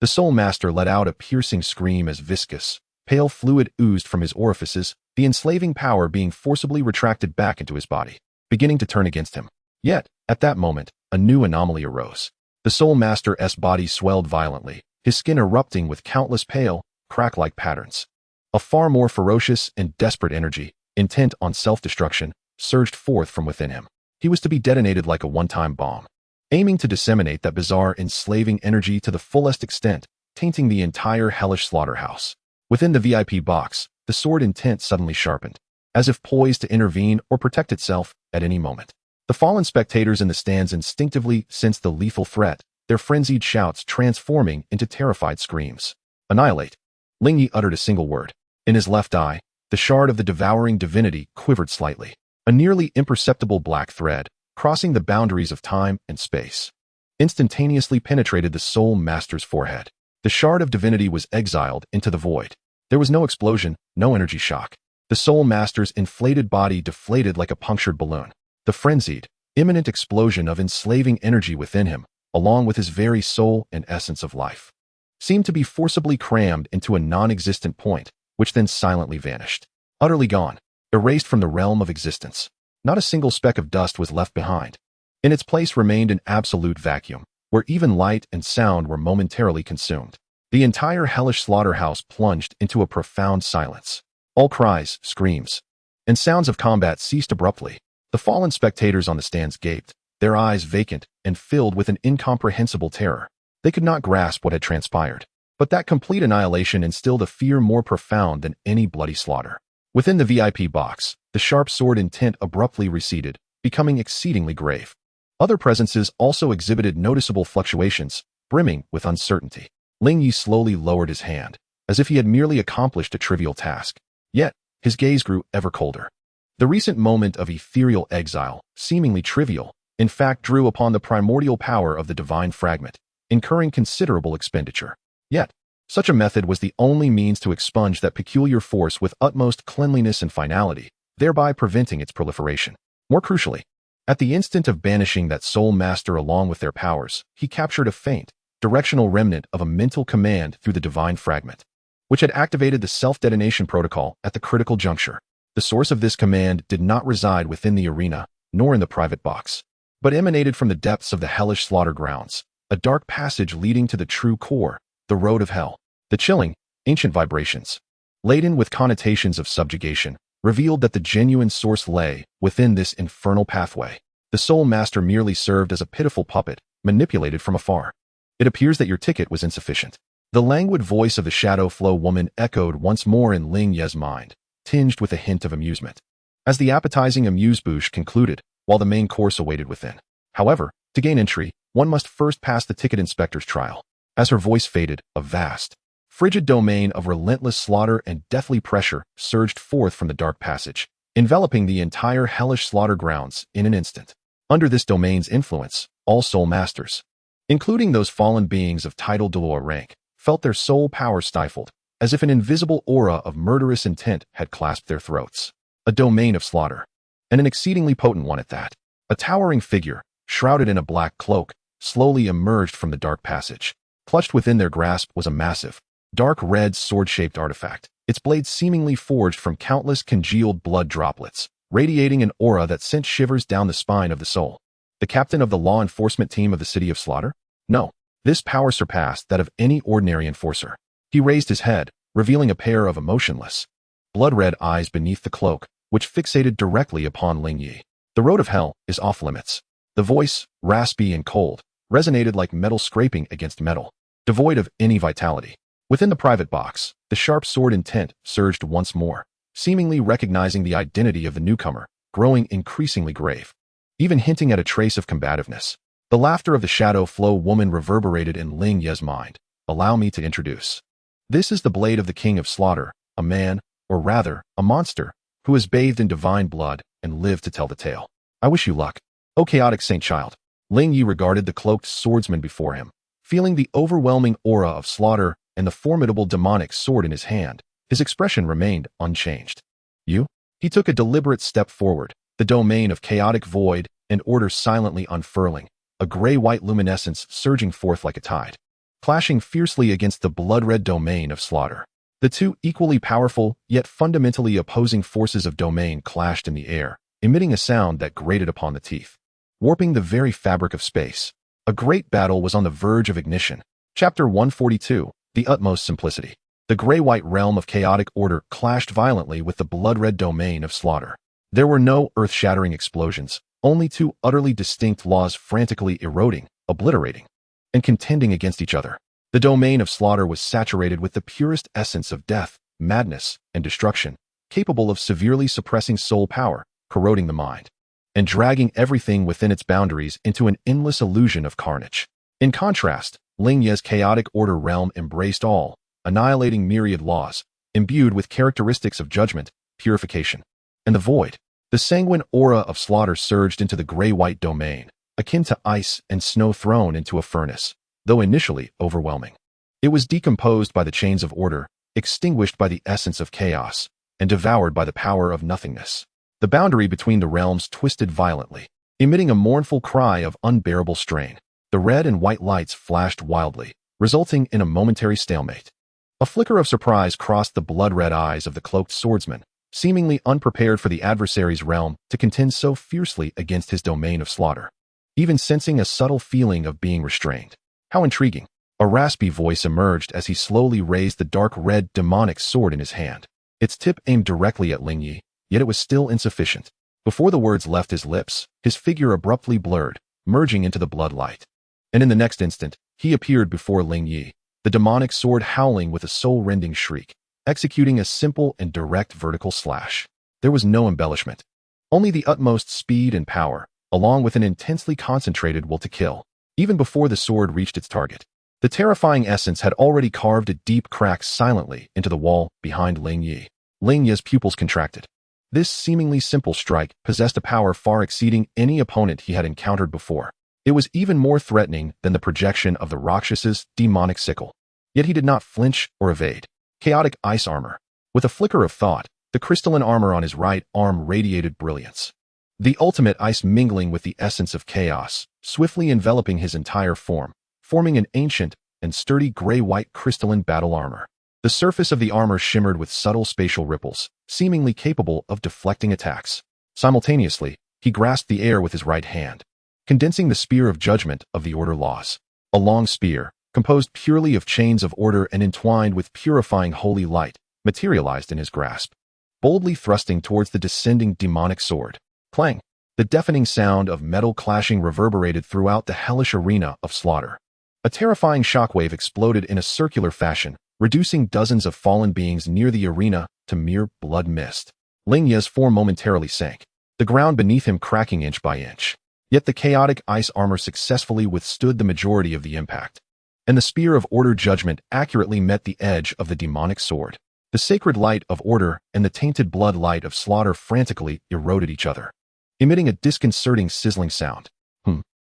S1: The Soul Master let out a piercing scream as viscous, pale fluid oozed from his orifices, the enslaving power being forcibly retracted back into his body, beginning to turn against him. Yet, at that moment, a new anomaly arose. The Soul Master's body swelled violently, his skin erupting with countless pale, crack-like patterns. A far more ferocious and desperate energy, intent on self-destruction, surged forth from within him. He was to be detonated like a one-time bomb, aiming to disseminate that bizarre enslaving energy to the fullest extent, tainting the entire hellish slaughterhouse. Within the VIP box, the sword intent suddenly sharpened, as if poised to intervene or protect itself at any moment. The fallen spectators in the stands instinctively sensed the lethal threat, their frenzied shouts transforming into terrified screams. "Annihilate!" Ling Ye uttered a single word. In his left eye, the shard of the devouring divinity quivered slightly, a nearly imperceptible black thread, crossing the boundaries of time and space, instantaneously penetrated the Soul Master's forehead. The shard of divinity was exiled into the void. There was no explosion, no energy shock. The Soul Master's inflated body deflated like a punctured balloon. The frenzied, imminent explosion of enslaving energy within him, along with his very soul and essence of life, seemed to be forcibly crammed into a non-existent point, which then silently vanished. Utterly gone, erased from the realm of existence. Not a single speck of dust was left behind. In its place remained an absolute vacuum, where even light and sound were momentarily consumed. The entire hellish slaughterhouse plunged into a profound silence. All cries, screams, and sounds of combat ceased abruptly. The fallen spectators on the stands gaped, their eyes vacant and filled with an incomprehensible terror. They could not grasp what had transpired, but that complete annihilation instilled a fear more profound than any bloody slaughter. Within the VIP box, the sharp sword intent abruptly receded, becoming exceedingly grave. Other presences also exhibited noticeable fluctuations, brimming with uncertainty. Ling Ye slowly lowered his hand, as if he had merely accomplished a trivial task. Yet, his gaze grew ever colder. The recent moment of ethereal exile, seemingly trivial, in fact drew upon the primordial power of the divine fragment, incurring considerable expenditure. Yet, such a method was the only means to expunge that peculiar force with utmost cleanliness and finality, thereby preventing its proliferation. More crucially, at the instant of banishing that Soul Master along with their powers, he captured a faint, directional remnant of a mental command through the divine fragment, which had activated the self-detonation protocol at the critical juncture. The source of this command did not reside within the arena, nor in the private box, but emanated from the depths of the hellish slaughter grounds, a dark passage leading to the true core, the road of hell. The chilling, ancient vibrations, laden with connotations of subjugation, revealed that the genuine source lay within this infernal pathway. The Soul Master merely served as a pitiful puppet, manipulated from afar. It appears that your ticket was insufficient. The languid voice of the Shadow Flow woman echoed once more in Ling Ye's mind, tinged with a hint of amusement. As the appetizing amuse-bouche concluded, while the main course awaited within. However, to gain entry, one must first pass the ticket inspector's trial. As her voice faded, a vast, frigid domain of relentless slaughter and deathly pressure surged forth from the dark passage, enveloping the entire hellish slaughter grounds in an instant. Under this domain's influence, all soul masters, including those fallen beings of title Douluo rank, felt their soul power stifled, as if an invisible aura of murderous intent had clasped their throats. A domain of slaughter, and an exceedingly potent one at that. A towering figure, shrouded in a black cloak, slowly emerged from the dark passage. Clutched within their grasp was a massive, dark red sword-shaped artifact, its blade seemingly forged from countless congealed blood droplets, radiating an aura that sent shivers down the spine of the soul. The captain of the law enforcement team of the City of Slaughter? No. This power surpassed that of any ordinary enforcer. He raised his head, revealing a pair of emotionless, blood-red eyes beneath the cloak, which fixated directly upon Ling Ye. The road of hell is off limits. The voice, raspy and cold, resonated like metal scraping against metal, devoid of any vitality. Within the private box, the sharp sword intent surged once more, seemingly recognizing the identity of the newcomer, growing increasingly grave, even hinting at a trace of combativeness. The laughter of the Shadow Flow woman reverberated in Ling Ye's mind. Allow me to introduce. This is the blade of the King of Slaughter, a man, or rather, a monster, who is bathed in divine blood and lived to tell the tale. I wish you luck, O chaotic saint child. Ling Ye regarded the cloaked swordsman before him, feeling the overwhelming aura of slaughter and the formidable demonic sword in his hand. His expression remained unchanged. You? He took a deliberate step forward, the domain of chaotic void and order silently unfurling, a gray-white luminescence surging forth like a tide, clashing fiercely against the blood-red domain of slaughter. The two equally powerful, yet fundamentally opposing forces of domain clashed in the air, emitting a sound that grated upon the teeth, warping the very fabric of space. A great battle was on the verge of ignition. Chapter 142, The Utmost Simplicity. The gray-white realm of chaotic order clashed violently with the blood-red domain of slaughter. There were no earth-shattering explosions, only two utterly distinct laws frantically eroding, obliterating, and contending against each other. The domain of slaughter was saturated with the purest essence of death, madness, and destruction, capable of severely suppressing soul power, corroding the mind, and dragging everything within its boundaries into an endless illusion of carnage. In contrast, Ling Ye's chaotic order realm embraced all, annihilating myriad laws, imbued with characteristics of judgment, purification, and the void. The sanguine aura of slaughter surged into the gray-white domain, akin to ice and snow thrown into a furnace, though initially overwhelming. It was decomposed by the chains of order, extinguished by the essence of chaos, and devoured by the power of nothingness. The boundary between the realms twisted violently, emitting a mournful cry of unbearable strain. The red and white lights flashed wildly, resulting in a momentary stalemate. A flicker of surprise crossed the blood-red eyes of the cloaked swordsman, seemingly unprepared for the adversary's realm to contend so fiercely against his domain of slaughter, even sensing a subtle feeling of being restrained. How intriguing! A raspy voice emerged as he slowly raised the dark red demonic sword in his hand. Its tip aimed directly at Ling Ye, yet it was still insufficient. Before the words left his lips, his figure abruptly blurred, merging into the blood light. And in the next instant, he appeared before Ling Ye, the demonic sword howling with a soul-rending shriek, executing a simple and direct vertical slash. There was no embellishment, only the utmost speed and power, along with an intensely concentrated will to kill. Even before the sword reached its target, the terrifying essence had already carved a deep crack silently into the wall behind Ling Ye. Ling Ye's pupils contracted. This seemingly simple strike possessed a power far exceeding any opponent he had encountered before. It was even more threatening than the projection of the Rakshas's demonic sickle. Yet he did not flinch or evade. Chaotic ice armor. With a flicker of thought, the crystalline armor on his right arm radiated brilliance. The ultimate ice mingling with the essence of chaos, swiftly enveloping his entire form, forming an ancient and sturdy gray-white crystalline battle armor. The surface of the armor shimmered with subtle spatial ripples, seemingly capable of deflecting attacks. Simultaneously, he grasped the air with his right hand, condensing the spear of judgment of the order laws. A long spear, composed purely of chains of order and entwined with purifying holy light, materialized in his grasp, boldly thrusting towards the descending demonic sword. Clang! The deafening sound of metal clashing reverberated throughout the hellish arena of slaughter. A terrifying shockwave exploded in a circular fashion, reducing dozens of fallen beings near the arena to mere blood mist. Ling Ye's form momentarily sank, the ground beneath him cracking inch by inch. Yet the chaotic ice armor successfully withstood the majority of the impact, and the spear of order judgment accurately met the edge of the demonic sword. The sacred light of order and the tainted blood light of slaughter frantically eroded each other, emitting a disconcerting sizzling sound.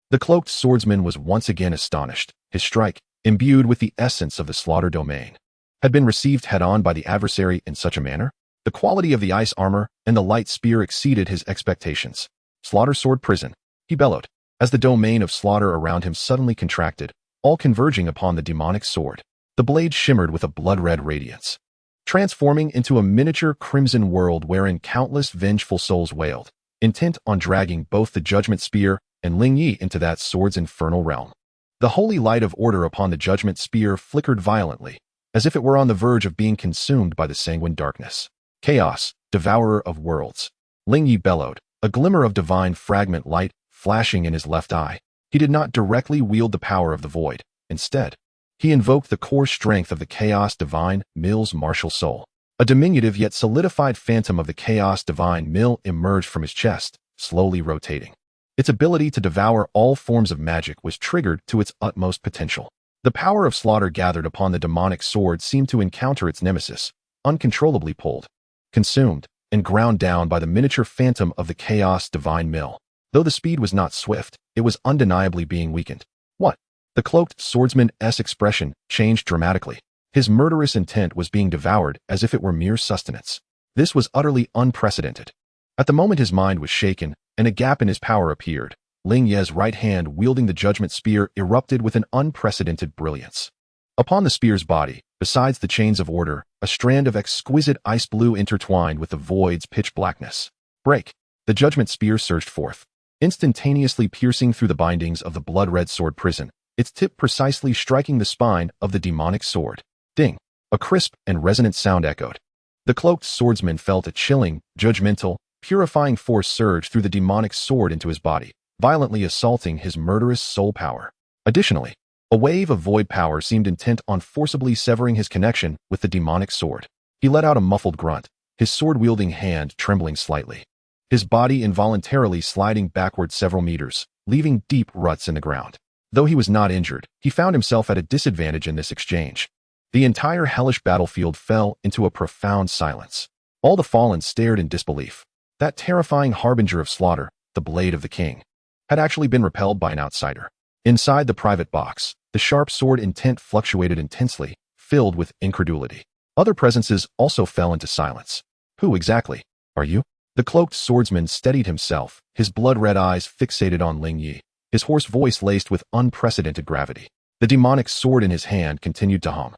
S1: The cloaked swordsman was once again astonished. His strike, imbued with the essence of the slaughter domain, had been received head-on by the adversary in such a manner. The quality of the ice armor and the light spear exceeded his expectations. Slaughter sword prison, he bellowed, as the domain of slaughter around him suddenly contracted, all converging upon the demonic sword. The blade shimmered with a blood-red radiance, transforming into a miniature crimson world wherein countless vengeful souls wailed, intent on dragging both the judgment spear and Ling Ye into that sword's infernal realm. The holy light of order upon the judgment spear flickered violently, as if it were on the verge of being consumed by the sanguine darkness. Chaos, devourer of worlds, Ling Ye bellowed, a glimmer of divine fragment light flashing in his left eye. He did not directly wield the power of the void. Instead, he invoked the core strength of the chaos divine mill's martial soul. A diminutive yet solidified phantom of the chaos divine mill emerged from his chest, slowly rotating. Its ability to devour all forms of magic was triggered to its utmost potential. The power of slaughter gathered upon the demonic sword seemed to encounter its nemesis, uncontrollably pulled, consumed, and ground down by the miniature phantom of the chaos divine mill. Though the speed was not swift, it was undeniably being weakened. What? The cloaked swordsman's expression changed dramatically. His murderous intent was being devoured as if it were mere sustenance. This was utterly unprecedented. At the moment his mind was shaken, and a gap in his power appeared. Ling Ye's right hand wielding the judgment spear erupted with an unprecedented brilliance. Upon the spear's body, besides the chains of order, a strand of exquisite ice blue intertwined with the void's pitch blackness. Break! The judgment spear surged forth, instantaneously piercing through the bindings of the blood-red sword prison, its tip precisely striking the spine of the demonic sword. Ding! A crisp and resonant sound echoed. The cloaked swordsman felt a chilling, judgmental, purifying force surge through the demonic sword into his body, violently assaulting his murderous soul power. Additionally, a wave of void power seemed intent on forcibly severing his connection with the demonic sword. He let out a muffled grunt, his sword-wielding hand trembling slightly, his body involuntarily sliding backward several meters, leaving deep ruts in the ground. Though he was not injured, he found himself at a disadvantage in this exchange. The entire hellish battlefield fell into a profound silence. All the fallen stared in disbelief. That terrifying harbinger of slaughter, the blade of the king, had actually been repelled by an outsider. Inside the private box, the sharp sword intent fluctuated intensely, filled with incredulity. Other presences also fell into silence. Who exactly are you? The cloaked swordsman steadied himself, his blood-red eyes fixated on Ling Ye, his hoarse voice laced with unprecedented gravity. The demonic sword in his hand continued to hum,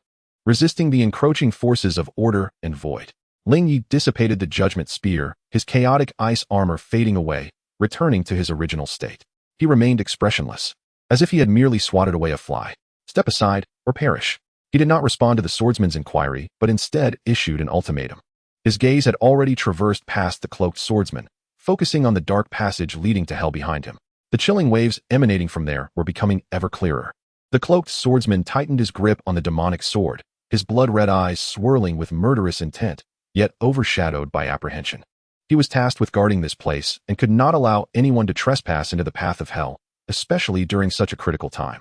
S1: resisting the encroaching forces of order and void. Ling Ye dissipated the judgment spear, his chaotic ice armor fading away, returning to his original state. He remained expressionless, as if he had merely swatted away a fly. Step aside, or perish. He did not respond to the swordsman's inquiry, but instead issued an ultimatum. His gaze had already traversed past the cloaked swordsman, focusing on the dark passage leading to hell behind him. The chilling waves emanating from there were becoming ever clearer. The cloaked swordsman tightened his grip on the demonic sword, his blood-red eyes swirling with murderous intent, yet overshadowed by apprehension. He was tasked with guarding this place and could not allow anyone to trespass into the path of hell, especially during such a critical time.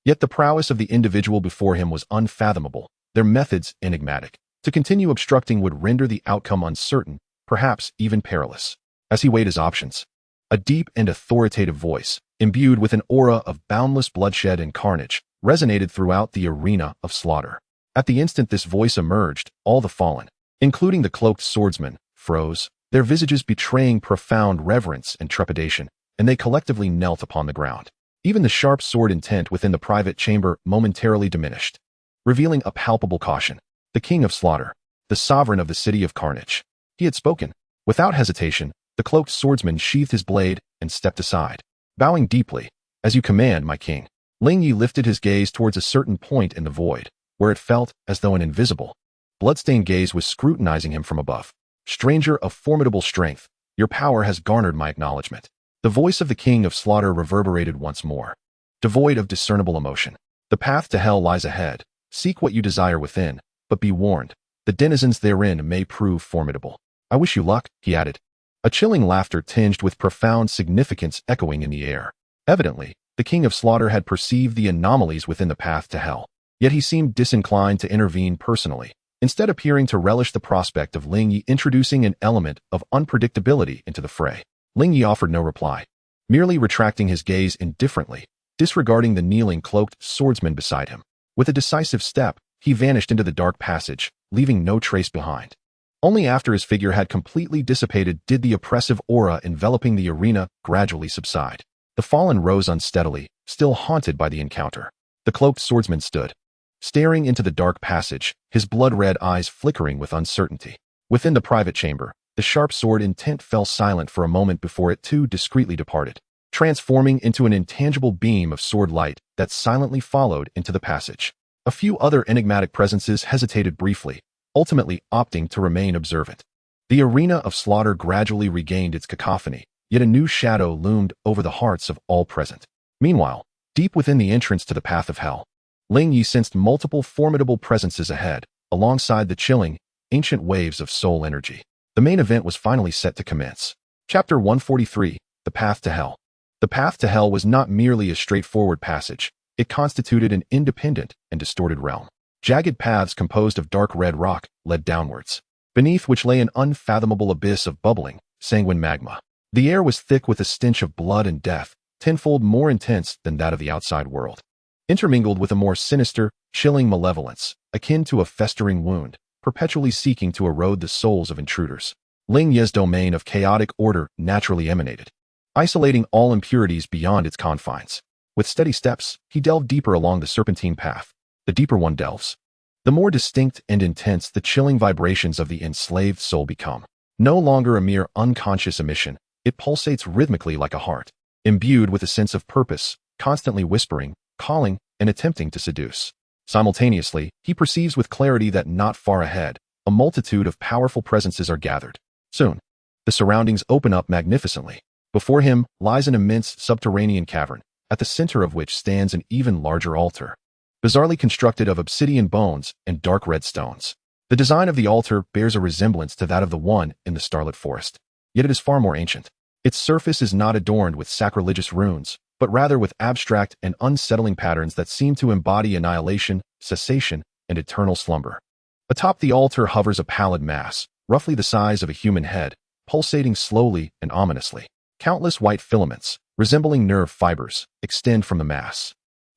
S1: Yet the prowess of the individual before him was unfathomable, their methods enigmatic. To continue obstructing would render the outcome uncertain, perhaps even perilous. As he weighed his options, a deep and authoritative voice, imbued with an aura of boundless bloodshed and carnage, resonated throughout the arena of slaughter. At the instant this voice emerged, all the fallen, including the cloaked swordsman, froze, their visages betraying profound reverence and trepidation, and they collectively knelt upon the ground. Even the sharp sword intent within the private chamber momentarily diminished, revealing a palpable caution. The king of slaughter, the sovereign of the city of carnage. He had spoken. Without hesitation, the cloaked swordsman sheathed his blade and stepped aside, bowing deeply. As you command, my king. Ling Ye lifted his gaze towards a certain point in the void, where it felt as though an invisible, bloodstained gaze was scrutinizing him from above. Stranger of formidable strength, your power has garnered my acknowledgement. The voice of the King of Slaughter reverberated once more, devoid of discernible emotion. The path to hell lies ahead. Seek what you desire within, but be warned. The denizens therein may prove formidable. I wish you luck, he added. A chilling laughter tinged with profound significance echoing in the air. Evidently, the King of Slaughter had perceived the anomalies within the path to hell. Yet he seemed disinclined to intervene personally, instead appearing to relish the prospect of Ling Ye introducing an element of unpredictability into the fray. Ling Ye offered no reply, merely retracting his gaze indifferently, disregarding the kneeling cloaked swordsman beside him. With a decisive step, he vanished into the dark passage, leaving no trace behind. Only after his figure had completely dissipated did the oppressive aura enveloping the arena gradually subside. The fallen rose unsteadily, still haunted by the encounter. The cloaked swordsman stood, staring into the dark passage, his blood-red eyes flickering with uncertainty. Within the private chamber, the sharp sword intent fell silent for a moment before it too discreetly departed, transforming into an intangible beam of sword light that silently followed into the passage. A few other enigmatic presences hesitated briefly, ultimately opting to remain observant. The arena of slaughter gradually regained its cacophony, yet a new shadow loomed over the hearts of all present. Meanwhile, deep within the entrance to the path of hell, Ling Ye sensed multiple formidable presences ahead, alongside the chilling, ancient waves of soul energy. The main event was finally set to commence. Chapter 143, The Path to Hell. The path to hell was not merely a straightforward passage. It constituted an independent and distorted realm. Jagged paths composed of dark red rock led downwards, beneath which lay an unfathomable abyss of bubbling, sanguine magma. The air was thick with a stench of blood and death, tenfold more intense than that of the outside world, intermingled with a more sinister, chilling malevolence, akin to a festering wound, perpetually seeking to erode the souls of intruders. Ling Ye's domain of chaotic order naturally emanated, isolating all impurities beyond its confines. With steady steps, he delved deeper along the serpentine path. The deeper one delves, the more distinct and intense the chilling vibrations of the enslaved soul become. No longer a mere unconscious emission, it pulsates rhythmically like a heart, imbued with a sense of purpose, constantly whispering, calling, and attempting to seduce. Simultaneously, he perceives with clarity that not far ahead, a multitude of powerful presences are gathered. Soon, the surroundings open up magnificently. Before him lies an immense subterranean cavern, at the center of which stands an even larger altar, bizarrely constructed of obsidian bones and dark red stones. The design of the altar bears a resemblance to that of the one in the starlit forest, yet it is far more ancient. Its surface is not adorned with sacrilegious runes, but rather with abstract and unsettling patterns that seem to embody annihilation, cessation, and eternal slumber. Atop the altar hovers a pallid mass, roughly the size of a human head, pulsating slowly and ominously. Countless white filaments, resembling nerve fibers, extend from the mass,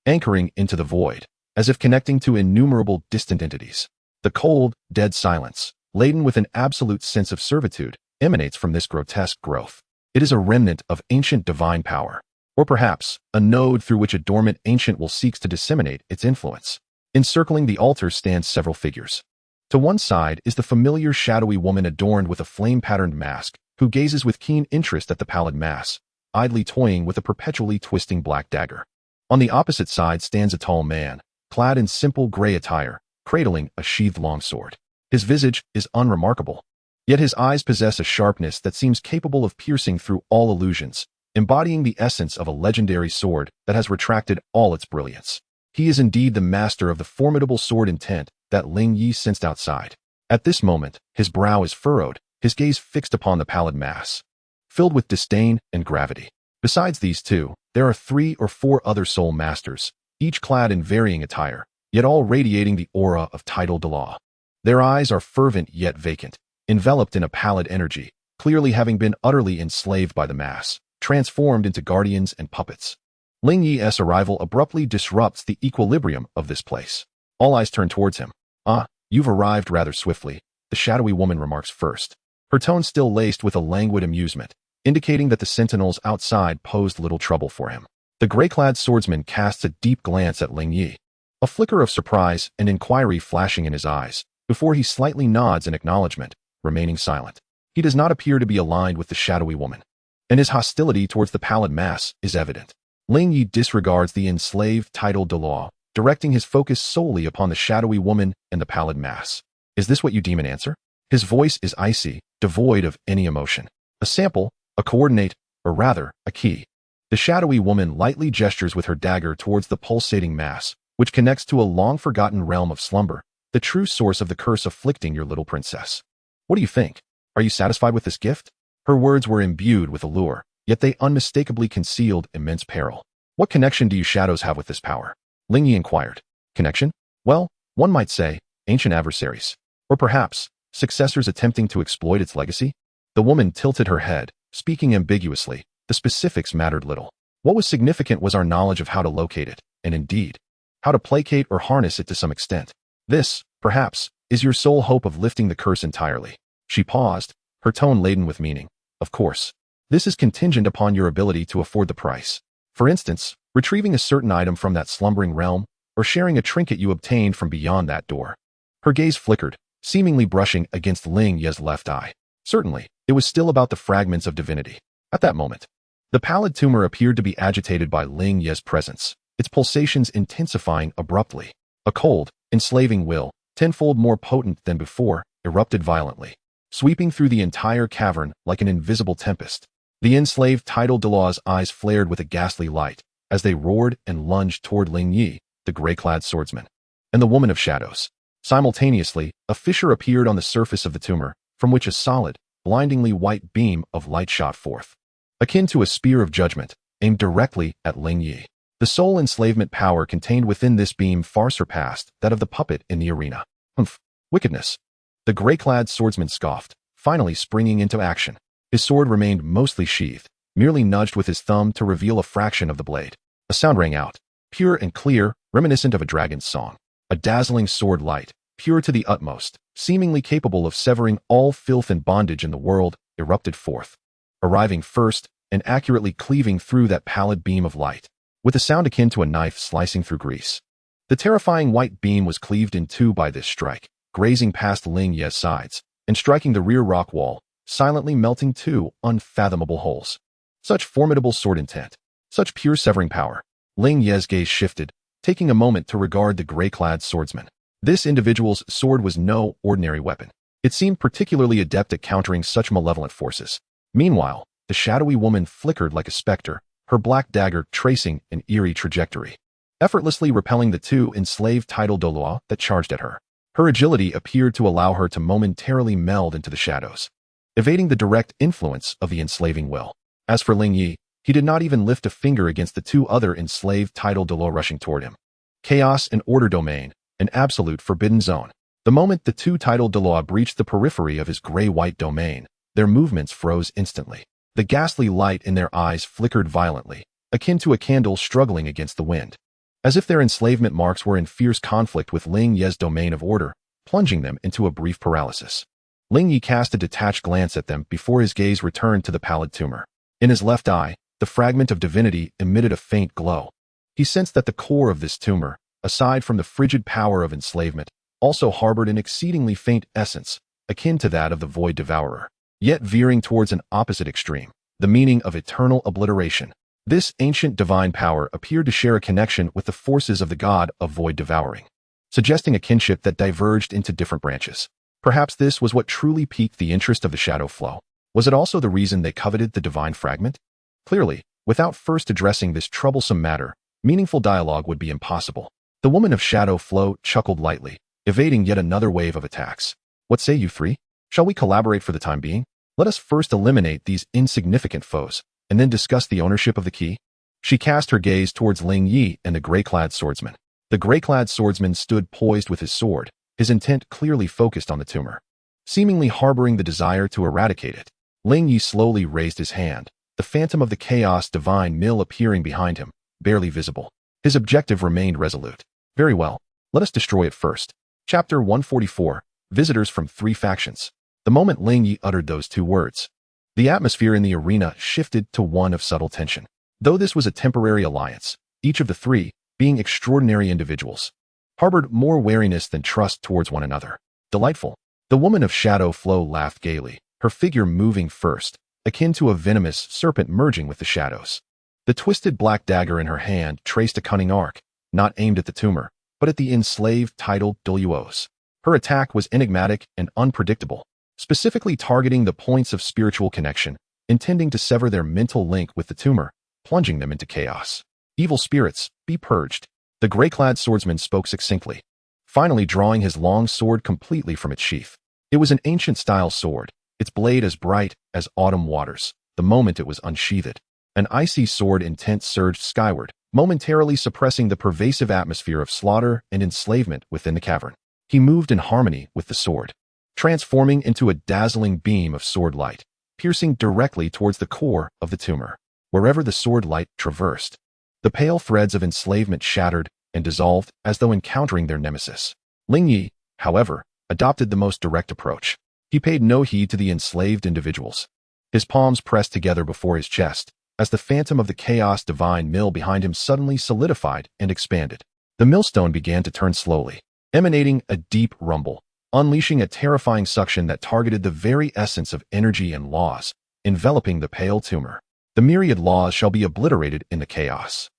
S1: anchoring into the void, as if connecting to innumerable distant entities. The cold, dead silence, laden with an absolute sense of servitude, emanates from this grotesque growth. It is a remnant of ancient divine power, or perhaps a node through which a dormant ancient will seeks to disseminate its influence. Encircling the altar stand several figures. To one side is the familiar shadowy woman adorned with a flame-patterned mask, who gazes with keen interest at the pallid mass, idly toying with a perpetually twisting black dagger. On the opposite side stands a tall man, clad in simple gray attire, cradling a sheathed longsword. His visage is unremarkable, yet his eyes possess a sharpness that seems capable of piercing through all illusions, embodying the essence of a legendary sword that has retracted all its brilliance. He is indeed the master of the formidable sword intent that Ling Ye sensed outside. At this moment, his brow is furrowed, his gaze fixed upon the pallid mass, filled with disdain and gravity. Besides these two, there are 3 or 4 other soul masters, each clad in varying attire, yet all radiating the aura of title Douluo. Their eyes are fervent yet vacant, enveloped in a pallid energy, clearly having been utterly enslaved by the mass, transformed into guardians and puppets. Ling Ye's arrival abruptly disrupts the equilibrium of this place. All eyes turn towards him. "Ah, you've arrived rather swiftly," the shadowy woman remarks first, her tone still laced with a languid amusement, indicating that the sentinels outside posed little trouble for him. The gray-clad swordsman casts a deep glance at Ling Ye, a flicker of surprise and inquiry flashing in his eyes, before he slightly nods in acknowledgement, remaining silent. He does not appear to be aligned with the shadowy woman, and his hostility towards the pallid mass is evident. Ling Ye disregards the enslaved title Douluo, directing his focus solely upon the shadowy woman and the pallid mass. Is this what you deem an answer? His voice is icy, devoid of any emotion. A sample, a coordinate, or rather, a key. The shadowy woman lightly gestures with her dagger towards the pulsating mass, which connects to a long-forgotten realm of slumber, the true source of the curse afflicting your little princess. What do you think? Are you satisfied with this gift? Her words were imbued with allure, yet they unmistakably concealed immense peril. What connection do you shadows have with this power? Ling Ye inquired. Connection? Well, one might say, ancient adversaries. Or perhaps, successors attempting to exploit its legacy? The woman tilted her head, speaking ambiguously. The specifics mattered little. What was significant was our knowledge of how to locate it, and indeed, how to placate or harness it to some extent. This, perhaps, is your sole hope of lifting the curse entirely. She paused, her tone laden with meaning. Of course. This is contingent upon your ability to afford the price. For instance, retrieving a certain item from that slumbering realm, or sharing a trinket you obtained from beyond that door. Her gaze flickered, seemingly brushing against Ling Ye's left eye. Certainly, it was still about the fragments of divinity. At that moment, the pallid tumor appeared to be agitated by Ling Ye's presence, its pulsations intensifying abruptly. A cold, enslaving will, tenfold more potent than before, erupted violently, sweeping through the entire cavern like an invisible tempest. The enslaved title Douluo's eyes flared with a ghastly light, as they roared and lunged toward Ling Ye, the gray-clad swordsman, and the woman of shadows. Simultaneously, a fissure appeared on the surface of the tumor, from which a solid, blindingly white beam of light shot forth, akin to a spear of judgment, aimed directly at Ling Ye. The soul enslavement power contained within this beam far surpassed that of the puppet in the arena. Humph! Wickedness! The gray-clad swordsman scoffed, finally springing into action. His sword remained mostly sheathed, merely nudged with his thumb to reveal a fraction of the blade. A sound rang out, pure and clear, reminiscent of a dragon's song. A dazzling sword light, pure to the utmost, seemingly capable of severing all filth and bondage in the world, erupted forth, arriving first and accurately cleaving through that pallid beam of light, with a sound akin to a knife slicing through grease. The terrifying white beam was cleaved in two by this strike, grazing past Ling Ye's sides, and striking the rear rock wall, silently melting two unfathomable holes. Such formidable sword intent, such pure severing power. Ling Ye's gaze shifted, taking a moment to regard the gray-clad swordsman. This individual's sword was no ordinary weapon. It seemed particularly adept at countering such malevolent forces. Meanwhile, the shadowy woman flickered like a specter, her black dagger tracing an eerie trajectory, effortlessly repelling the two enslaved title Douluo that charged at her. Her agility appeared to allow her to momentarily meld into the shadows, evading the direct influence of the enslaving will. As for Ling Ye, he did not even lift a finger against the two other enslaved title Douluo rushing toward him. Chaos and order domain, an absolute forbidden zone. The moment the two title Douluo breached the periphery of his gray-white domain, their movements froze instantly. The ghastly light in their eyes flickered violently, akin to a candle struggling against the wind, as if their enslavement marks were in fierce conflict with Ling Ye's domain of order, plunging them into a brief paralysis. Ling Ye cast a detached glance at them before his gaze returned to the pallid tumor. In his left eye, the fragment of divinity emitted a faint glow. He sensed that the core of this tumor, aside from the frigid power of enslavement, also harbored an exceedingly faint essence, akin to that of the void devourer, yet veering towards an opposite extreme, the meaning of eternal obliteration. This ancient divine power appeared to share a connection with the forces of the god of void devouring, suggesting a kinship that diverged into different branches. Perhaps this was what truly piqued the interest of the shadow flow. Was it also the reason they coveted the divine fragment? Clearly, without first addressing this troublesome matter, meaningful dialogue would be impossible. The woman of shadow flow chuckled lightly, evading yet another wave of attacks. What say you three? Shall we collaborate for the time being? Let us first eliminate these insignificant foes, and then discuss the ownership of the key. She cast her gaze towards Ling Ye and the gray-clad swordsman. The gray-clad swordsman stood poised with his sword, his intent clearly focused on the tumor, seemingly harboring the desire to eradicate it. Ling Ye slowly raised his hand, the phantom of the chaos divine mill appearing behind him, barely visible. His objective remained resolute. Very well, let us destroy it first. Chapter 144, Visitors from Three Factions. The moment Ling Ye uttered those two words, the atmosphere in the arena shifted to one of subtle tension. Though this was a temporary alliance, each of the three, being extraordinary individuals, harbored more wariness than trust towards one another. Delightful. The woman of shadow flow laughed gaily, her figure moving first, akin to a venomous serpent merging with the shadows. The twisted black dagger in her hand traced a cunning arc, not aimed at the tumor, but at the enslaved title Douluo's. Her attack was enigmatic and unpredictable, specifically targeting the points of spiritual connection, intending to sever their mental link with the tumor, plunging them into chaos. Evil spirits, be purged. The gray-clad swordsman spoke succinctly, finally drawing his long sword completely from its sheath. It was an ancient-style sword, its blade as bright as autumn waters, the moment it was unsheathed. An icy sword intent surged skyward, momentarily suppressing the pervasive atmosphere of slaughter and enslavement within the cavern. He moved in harmony with the sword, transforming into a dazzling beam of sword light, piercing directly towards the core of the tumor. Wherever the sword light traversed, the pale threads of enslavement shattered and dissolved as though encountering their nemesis. Ling Ye, however, adopted the most direct approach. He paid no heed to the enslaved individuals. His palms pressed together before his chest, as the phantom of the chaos divine mill behind him suddenly solidified and expanded. The millstone began to turn slowly, emanating a deep rumble, unleashing a terrifying suction that targeted the very essence of energy and laws, enveloping the pale tumor. The myriad laws shall be obliterated in the chaos.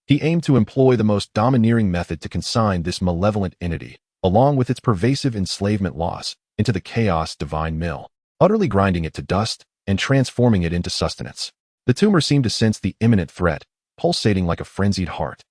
S1: He aimed to employ the most domineering method to consign this malevolent entity, along with its pervasive enslavement laws, into the chaos divine mill, utterly grinding it to dust and transforming it into sustenance. The tumor seemed to sense the imminent threat, pulsating like a frenzied heart.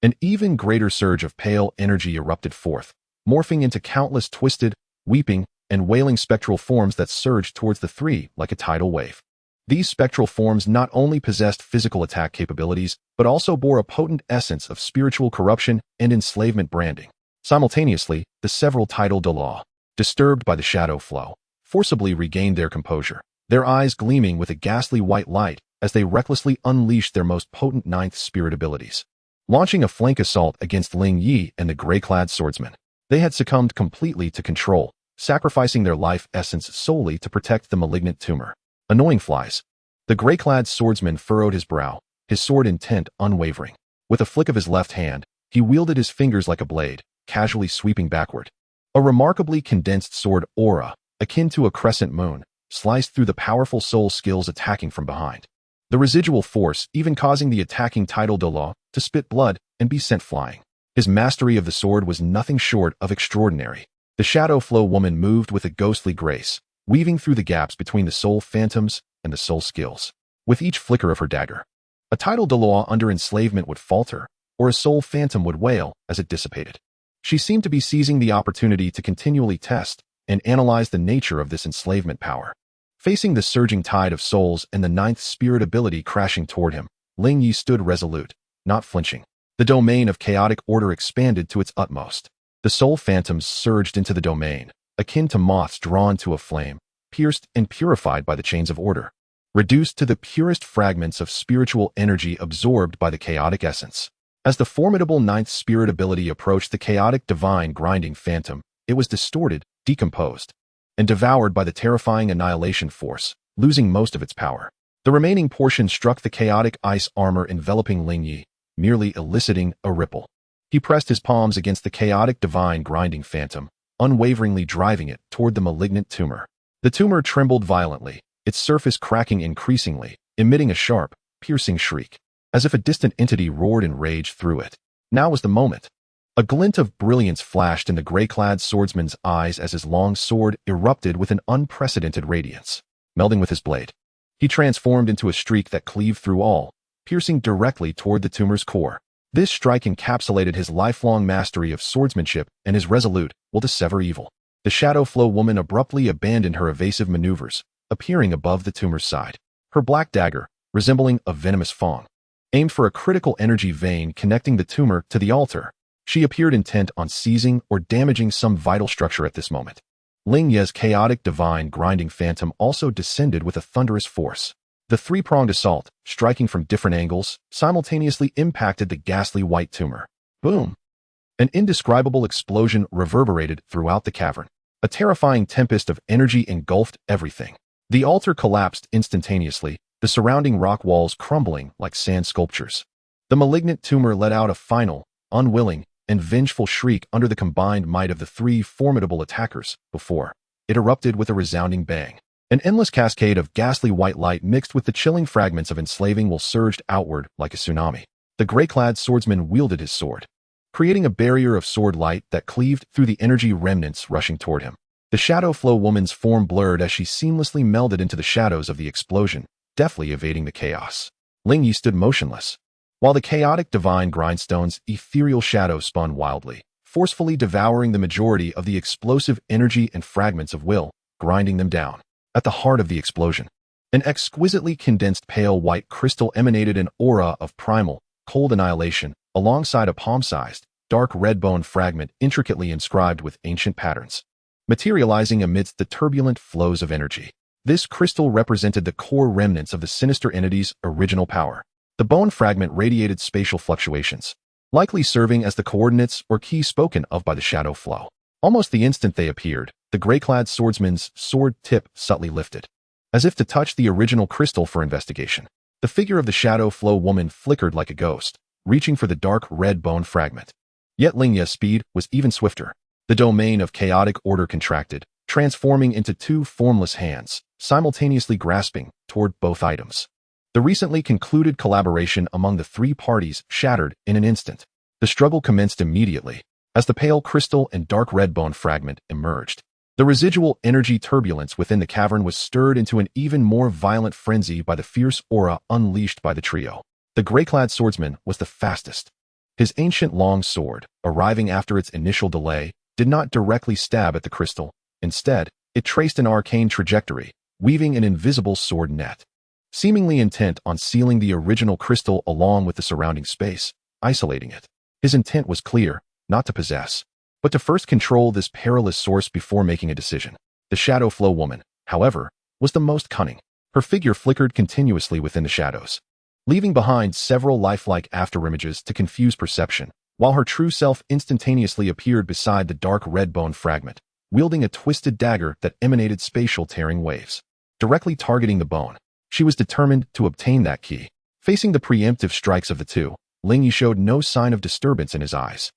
S1: An even greater surge of pale energy erupted forth, morphing into countless twisted, weeping, and wailing spectral forms that surged towards the three like a tidal wave. These spectral forms not only possessed physical attack capabilities, but also bore a potent essence of spiritual corruption and enslavement branding. Simultaneously, the several tidal Douluo, disturbed by the shadow flow, forcibly regained their composure, their eyes gleaming with a ghastly white light as they recklessly unleashed their most potent ninth spirit abilities. Launching a flank assault against Ling Ye and the gray-clad swordsman, they had succumbed completely to control, sacrificing their life essence solely to protect the malignant tumor. Annoying flies. The gray-clad swordsman furrowed his brow, his sword intent unwavering. With a flick of his left hand, he wielded his fingers like a blade, casually sweeping backward. A remarkably condensed sword aura, akin to a crescent moon, sliced through the powerful soul skills attacking from behind. The residual force even causing the attacking tidal Douluo to spit blood and be sent flying. His mastery of the sword was nothing short of extraordinary. The shadow flow woman moved with a ghostly grace, weaving through the gaps between the soul phantoms and the soul skills. With each flicker of her dagger, a tidal Douluo under enslavement would falter, or a soul phantom would wail as it dissipated. She seemed to be seizing the opportunity to continually test and analyze the nature of this enslavement power. Facing the surging tide of souls and the ninth spirit ability crashing toward him, Ling Ye stood resolute, not flinching. The domain of chaotic order expanded to its utmost. The soul phantoms surged into the domain, akin to moths drawn to a flame, pierced and purified by the chains of order, reduced to the purest fragments of spiritual energy absorbed by the chaotic essence. As the formidable ninth spirit ability approached the chaotic divine grinding phantom, it was distorted, decomposed, and devoured by the terrifying annihilation force, losing most of its power. The remaining portion struck the chaotic ice armor enveloping Ling Ye, merely eliciting a ripple. He pressed his palms against the chaotic divine grinding phantom, unwaveringly driving it toward the malignant tumor. The tumor trembled violently, its surface cracking increasingly, emitting a sharp, piercing shriek, as if a distant entity roared in rage through it. Now was the moment. A glint of brilliance flashed in the gray-clad swordsman's eyes as his long sword erupted with an unprecedented radiance. Melding with his blade, he transformed into a streak that cleaved through all, piercing directly toward the tumor's core. This strike encapsulated his lifelong mastery of swordsmanship and his resolute will to sever evil. The shadow flow woman abruptly abandoned her evasive maneuvers, appearing above the tumor's side. Her black dagger, resembling a venomous fang, aimed for a critical energy vein connecting the tumor to the altar. She appeared intent on seizing or damaging some vital structure at this moment. Ling Ye's chaotic divine grinding phantom also descended with a thunderous force. The three-pronged assault, striking from different angles, simultaneously impacted the ghastly white tumor. Boom! An indescribable explosion reverberated throughout the cavern. A terrifying tempest of energy engulfed everything. The altar collapsed instantaneously, the surrounding rock walls crumbling like sand sculptures. The malignant tumor let out a final, unwilling, and vengeful shriek under the combined might of the three formidable attackers. Before it erupted with a resounding bang. An endless cascade of ghastly white light mixed with the chilling fragments of enslaving will surged outward like a tsunami. The gray-clad swordsman wielded his sword, creating a barrier of sword light that cleaved through the energy remnants rushing toward him. The Shadow Flow woman's form blurred as she seamlessly melded into the shadows of the explosion, deftly evading the chaos. Ling Ye stood motionless, while the chaotic divine grindstone's ethereal shadow spun wildly, forcefully devouring the majority of the explosive energy and fragments of will, grinding them down. At the heart of the explosion, an exquisitely condensed pale white crystal emanated an aura of primal, cold annihilation, alongside a palm-sized, dark red bone fragment intricately inscribed with ancient patterns. Materializing amidst the turbulent flows of energy, this crystal represented the core remnants of the sinister entity's original power. The bone fragment radiated spatial fluctuations, likely serving as the coordinates or key spoken of by the Shadow Flow. Almost the instant they appeared, the gray-clad swordsman's sword tip subtly lifted, as if to touch the original crystal for investigation. The figure of the Shadow Flow woman flickered like a ghost, reaching for the dark red bone fragment. Yet Ling Ye's speed was even swifter. The domain of chaotic order contracted, transforming into two formless hands, simultaneously grasping toward both items. The recently concluded collaboration among the three parties shattered in an instant. The struggle commenced immediately, as the pale crystal and dark red bone fragment emerged. The residual energy turbulence within the cavern was stirred into an even more violent frenzy by the fierce aura unleashed by the trio. The gray-clad swordsman was the fastest. His ancient long sword, arriving after its initial delay, did not directly stab at the crystal. Instead, it traced an arcane trajectory, weaving an invisible sword net. Seemingly intent on sealing the original crystal along with the surrounding space, isolating it. His intent was clear, not to possess, but to first control this perilous source before making a decision. The Shadow Flow woman, however, was the most cunning. Her figure flickered continuously within the shadows, leaving behind several lifelike afterimages to confuse perception, while her true self instantaneously appeared beside the dark red bone fragment, wielding a twisted dagger that emanated spatial tearing waves. Directly targeting the bone, she was determined to obtain that key. Facing the preemptive strikes of the two, Ling Ye showed no sign of disturbance in his eyes.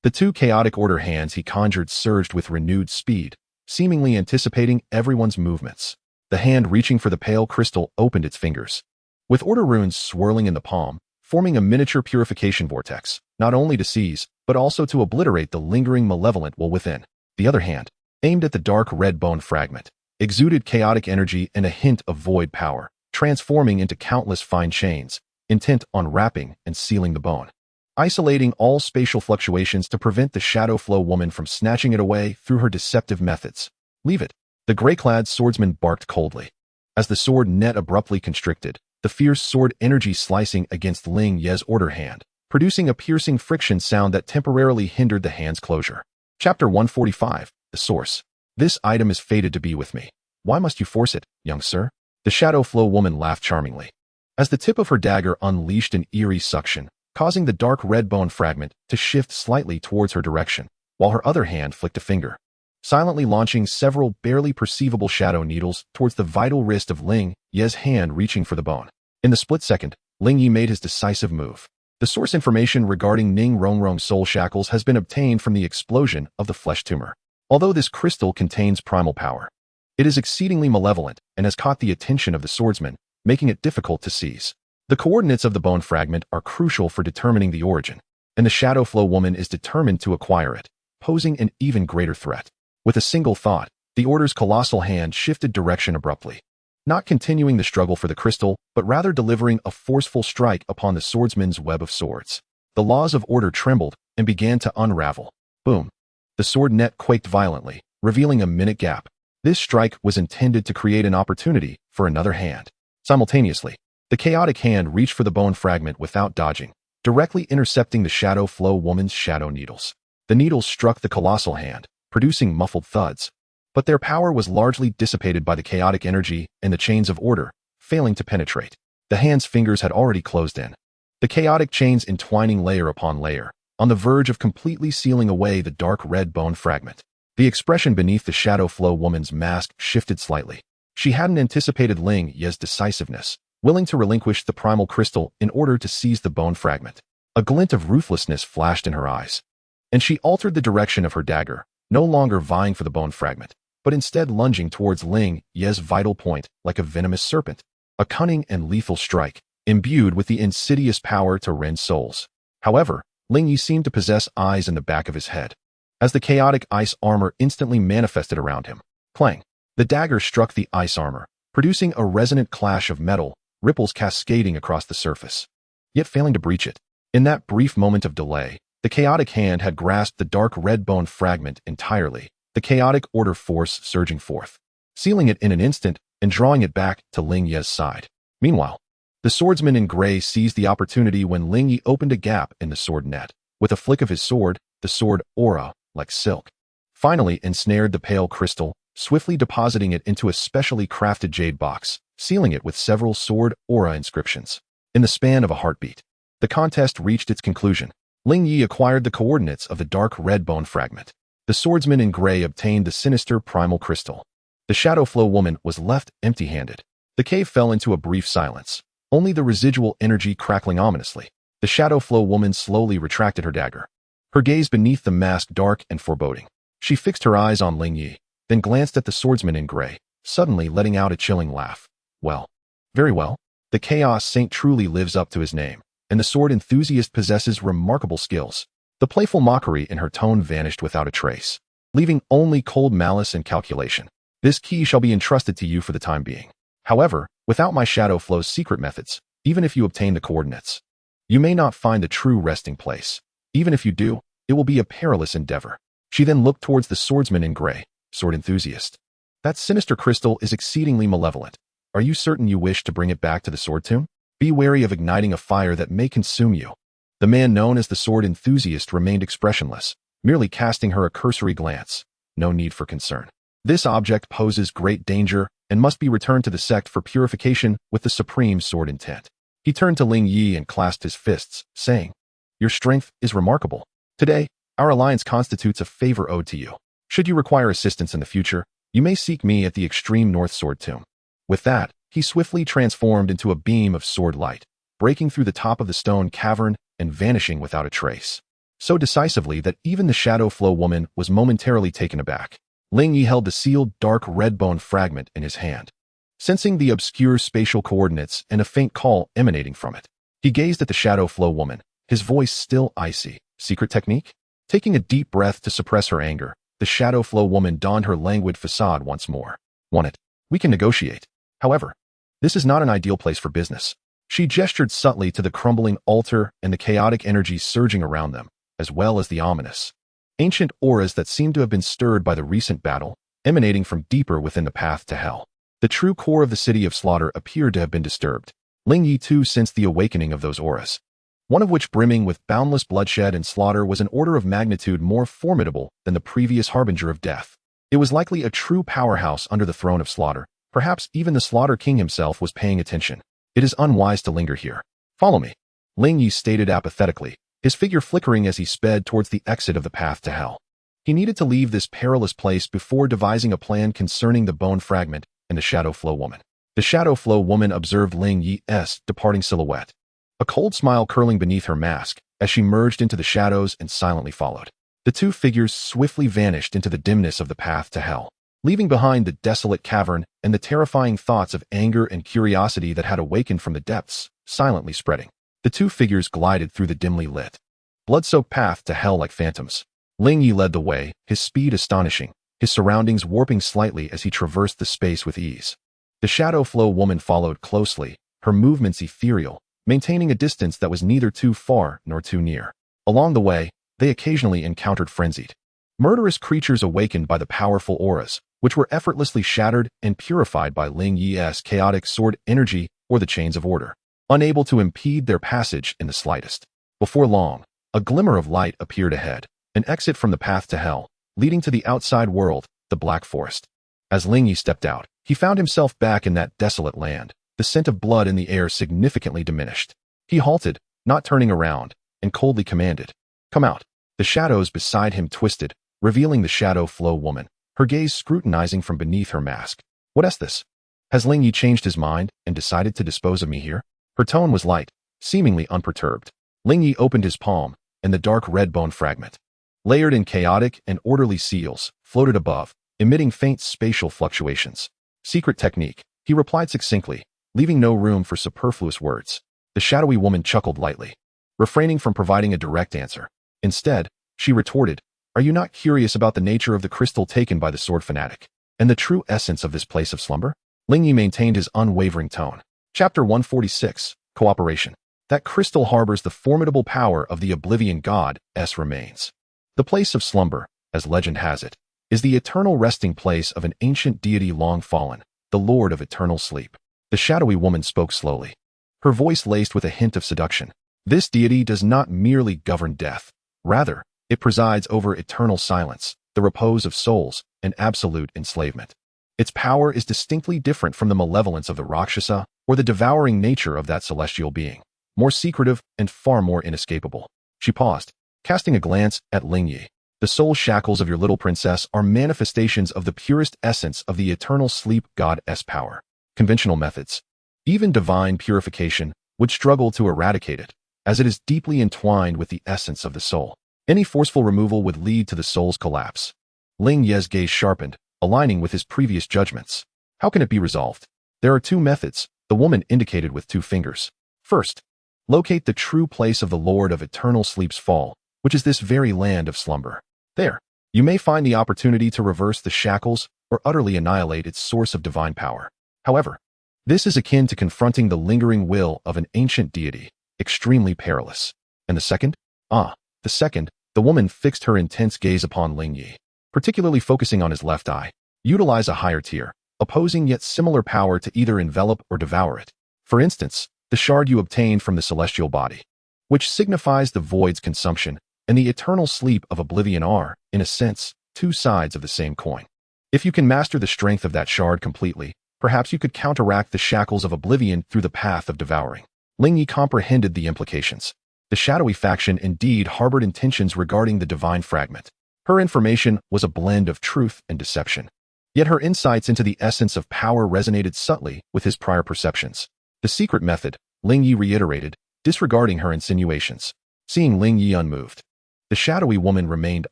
S1: The two chaotic order hands he conjured surged with renewed speed, seemingly anticipating everyone's movements. The hand reaching for the pale crystal opened its fingers, with order runes swirling in the palm, forming a miniature purification vortex, not only to seize, but also to obliterate the lingering malevolent will within. The other hand, aimed at the dark red bone fragment, exuded chaotic energy and a hint of void power, transforming into countless fine chains, intent on wrapping and sealing the bone, isolating all spatial fluctuations to prevent the Shadow Flow woman from snatching it away through her deceptive methods. Leave it. The gray-clad swordsman barked coldly. As the sword net abruptly constricted, the fierce sword energy slicing against Ling Ye's order hand, producing a piercing friction sound that temporarily hindered the hand's closure. Chapter 145, The Source. This item is fated to be with me. Why must you force it, young sir? The Shadow Flow woman laughed charmingly, as the tip of her dagger unleashed an eerie suction, causing the dark red bone fragment to shift slightly towards her direction, while her other hand flicked a finger, silently launching several barely perceivable shadow needles towards the vital wrist of Ling Ye's hand reaching for the bone. In the split second, Ling Ye made his decisive move. The source information regarding Ning Rongrong's soul shackles has been obtained from the explosion of the flesh tumor. Although this crystal contains primal power, it is exceedingly malevolent and has caught the attention of the swordsman, making it difficult to seize. The coordinates of the bone fragment are crucial for determining the origin, and the Shadow Flow woman is determined to acquire it, posing an even greater threat. With a single thought, the Order's colossal hand shifted direction abruptly, not continuing the struggle for the crystal, but rather delivering a forceful strike upon the swordsman's web of swords. The laws of order trembled and began to unravel. Boom. The sword net quaked violently, revealing a minute gap. This strike was intended to create an opportunity for another hand. Simultaneously, the chaotic hand reached for the bone fragment without dodging, directly intercepting the Shadow Flow woman's shadow needles. The needles struck the colossal hand, producing muffled thuds, but their power was largely dissipated by the chaotic energy and the chains of order, failing to penetrate. The hand's fingers had already closed in, the chaotic chains entwining layer upon layer, on the verge of completely sealing away the dark red bone fragment. The expression beneath the Shadow Flow woman's mask shifted slightly. She hadn't anticipated Ling Ye's decisiveness, willing to relinquish the primal crystal in order to seize the bone fragment. A glint of ruthlessness flashed in her eyes, and she altered the direction of her dagger, no longer vying for the bone fragment, but instead lunging towards Ling Ye's vital point like a venomous serpent. A cunning and lethal strike, imbued with the insidious power to rend souls. However, Ling Ye seemed to possess eyes in the back of his head, as the chaotic ice armor instantly manifested around him. Clang! The dagger struck the ice armor, producing a resonant clash of metal, ripples cascading across the surface, yet failing to breach it. In that brief moment of delay, the chaotic hand had grasped the dark red bone fragment entirely, the chaotic order force surging forth, sealing it in an instant and drawing it back to Ling Ye's side. Meanwhile, the swordsman in gray seized the opportunity when Ling Ye opened a gap in the sword net. With a flick of his sword, the sword aura, like silk, finally ensnared the pale crystal, swiftly depositing it into a specially crafted jade box, sealing it with several sword aura inscriptions. In the span of a heartbeat, the contest reached its conclusion. Ling Ye acquired the coordinates of the dark red bone fragment. The swordsman in gray obtained the sinister primal crystal. The Shadow Flow woman was left empty-handed. The cave fell into a brief silence, only the residual energy crackling ominously. The Shadow Flow woman slowly retracted her dagger, her gaze beneath the mask dark and foreboding. She fixed her eyes on Ling Ye, then glanced at the swordsman in gray, suddenly letting out a chilling laugh. Well, very well. The Chaos Saint truly lives up to his name, and the sword enthusiast possesses remarkable skills. The playful mockery in her tone vanished without a trace, leaving only cold malice and calculation. This key shall be entrusted to you for the time being. However, without my Shadow Flow's secret methods, even if you obtain the coordinates, you may not find the true resting place. Even if you do, it will be a perilous endeavor. She then looked towards the swordsman in gray. Sword enthusiast. That sinister crystal is exceedingly malevolent. Are you certain you wish to bring it back to the sword tomb? Be wary of igniting a fire that may consume you. The man known as the sword enthusiast remained expressionless, merely casting her a cursory glance. No need for concern. This object poses great danger and must be returned to the sect for purification with the supreme sword intent. He turned to Ling Ye and clasped his fists, saying, Your strength is remarkable. Today, our alliance constitutes a favor owed to you. Should you require assistance in the future, you may seek me at the extreme north sword tomb. With that, he swiftly transformed into a beam of sword light, breaking through the top of the stone cavern and vanishing without a trace, so decisively that even the Shadow Flow woman was momentarily taken aback. Ling Ye held the sealed dark red bone fragment in his hand, sensing the obscure spatial coordinates and a faint call emanating from it. He gazed at the Shadow Flow woman, his voice still icy. Secret technique? Taking a deep breath to suppress her anger, the Shadow Flow woman donned her languid facade once more. Want it? We can negotiate. However, this is not an ideal place for business. She gestured subtly to the crumbling altar and the chaotic energies surging around them, as well as the ominous, ancient auras that seemed to have been stirred by the recent battle, emanating from deeper within the path to hell. The true core of the city of slaughter appeared to have been disturbed. Ling Ye too sensed the awakening of those auras, one of which brimming with boundless bloodshed and slaughter was an order of magnitude more formidable than the previous harbinger of death. It was likely a true powerhouse under the throne of slaughter. Perhaps even the Slaughter King himself was paying attention. It is unwise to linger here. Follow me, Ling Ye stated apathetically, his figure flickering as he sped towards the exit of the path to hell. He needed to leave this perilous place before devising a plan concerning the bone fragment and the Shadow Flow woman. The Shadow Flow woman observed Ling Ye's departing silhouette, a cold smile curling beneath her mask as she merged into the shadows and silently followed. The two figures swiftly vanished into the dimness of the path to hell, leaving behind the desolate cavern and the terrifying thoughts of anger and curiosity that had awakened from the depths, silently spreading. The two figures glided through the dimly lit, blood-soaked path to hell like phantoms. Ling Ye led the way, his speed astonishing, his surroundings warping slightly as he traversed the space with ease. The Shadow Flow woman followed closely, her movements ethereal, maintaining a distance that was neither too far nor too near. Along the way, they occasionally encountered frenzied, murderous creatures awakened by the powerful auras, which were effortlessly shattered and purified by Ling Ye's chaotic sword energy or the chains of order, unable to impede their passage in the slightest. Before long, a glimmer of light appeared ahead, an exit from the path to hell, leading to the outside world, the Black Forest. As Ling Ye stepped out, he found himself back in that desolate land, the scent of blood in the air significantly diminished. He halted, not turning around, and coldly commanded, "Come out." The shadows beside him twisted, revealing the Shadow Flow woman, her gaze scrutinizing from beneath her mask. "What is this? Has Ling Ye changed his mind and decided to dispose of me here?" Her tone was light, seemingly unperturbed. Ling Ye opened his palm, and the dark red bone fragment, layered in chaotic and orderly seals, floated above, emitting faint spatial fluctuations. "Secret technique," he replied succinctly, leaving no room for superfluous words. The shadowy woman chuckled lightly. refraining from providing a direct answer. Instead, she retorted, "Are you not curious about the nature of the crystal taken by the sword fanatic, and the true essence of this place of slumber?" Ling Ye maintained his unwavering tone. Chapter 146, Cooperation. That crystal harbors the formidable power of the Oblivion God's remains. The place of slumber, as legend has it, is the eternal resting place of an ancient deity long fallen, the Lord of Eternal Sleep. The shadowy woman spoke slowly, her voice laced with a hint of seduction. This deity does not merely govern death. Rather, it presides over eternal silence, the repose of souls, and absolute enslavement. Its power is distinctly different from the malevolence of the Rakshasa or the devouring nature of that celestial being, more secretive and far more inescapable. She paused, casting a glance at Ling Ye. The soul shackles of your little princess are manifestations of the purest essence of the eternal sleep god's power. Conventional methods, even divine purification, would struggle to eradicate it, as it is deeply entwined with the essence of the soul. Any forceful removal would lead to the soul's collapse. Ling Ye's gaze sharpened, aligning with his previous judgments. How can it be resolved? There are two methods, the woman indicated with two fingers. First, locate the true place of the Lord of Eternal Sleep's fall, which is this very land of slumber. There, you may find the opportunity to reverse the shackles or utterly annihilate its source of divine power. However, this is akin to confronting the lingering will of an ancient deity, extremely perilous. And the second? The woman fixed her intense gaze upon Ling Ye, particularly focusing on his left eye. Utilize a higher tier, opposing yet similar power to either envelop or devour it. For instance, the shard you obtained from the celestial body, which signifies the void's consumption, and the eternal sleep of oblivion are, in a sense, two sides of the same coin. If you can master the strength of that shard completely, perhaps you could counteract the shackles of oblivion through the path of devouring. Ling Ye comprehended the implications. The shadowy faction indeed harbored intentions regarding the divine fragment. Her information was a blend of truth and deception. Yet her insights into the essence of power resonated subtly with his prior perceptions. The secret method, Ling Ye reiterated, disregarding her insinuations. Seeing Ling Ye unmoved, the shadowy woman remained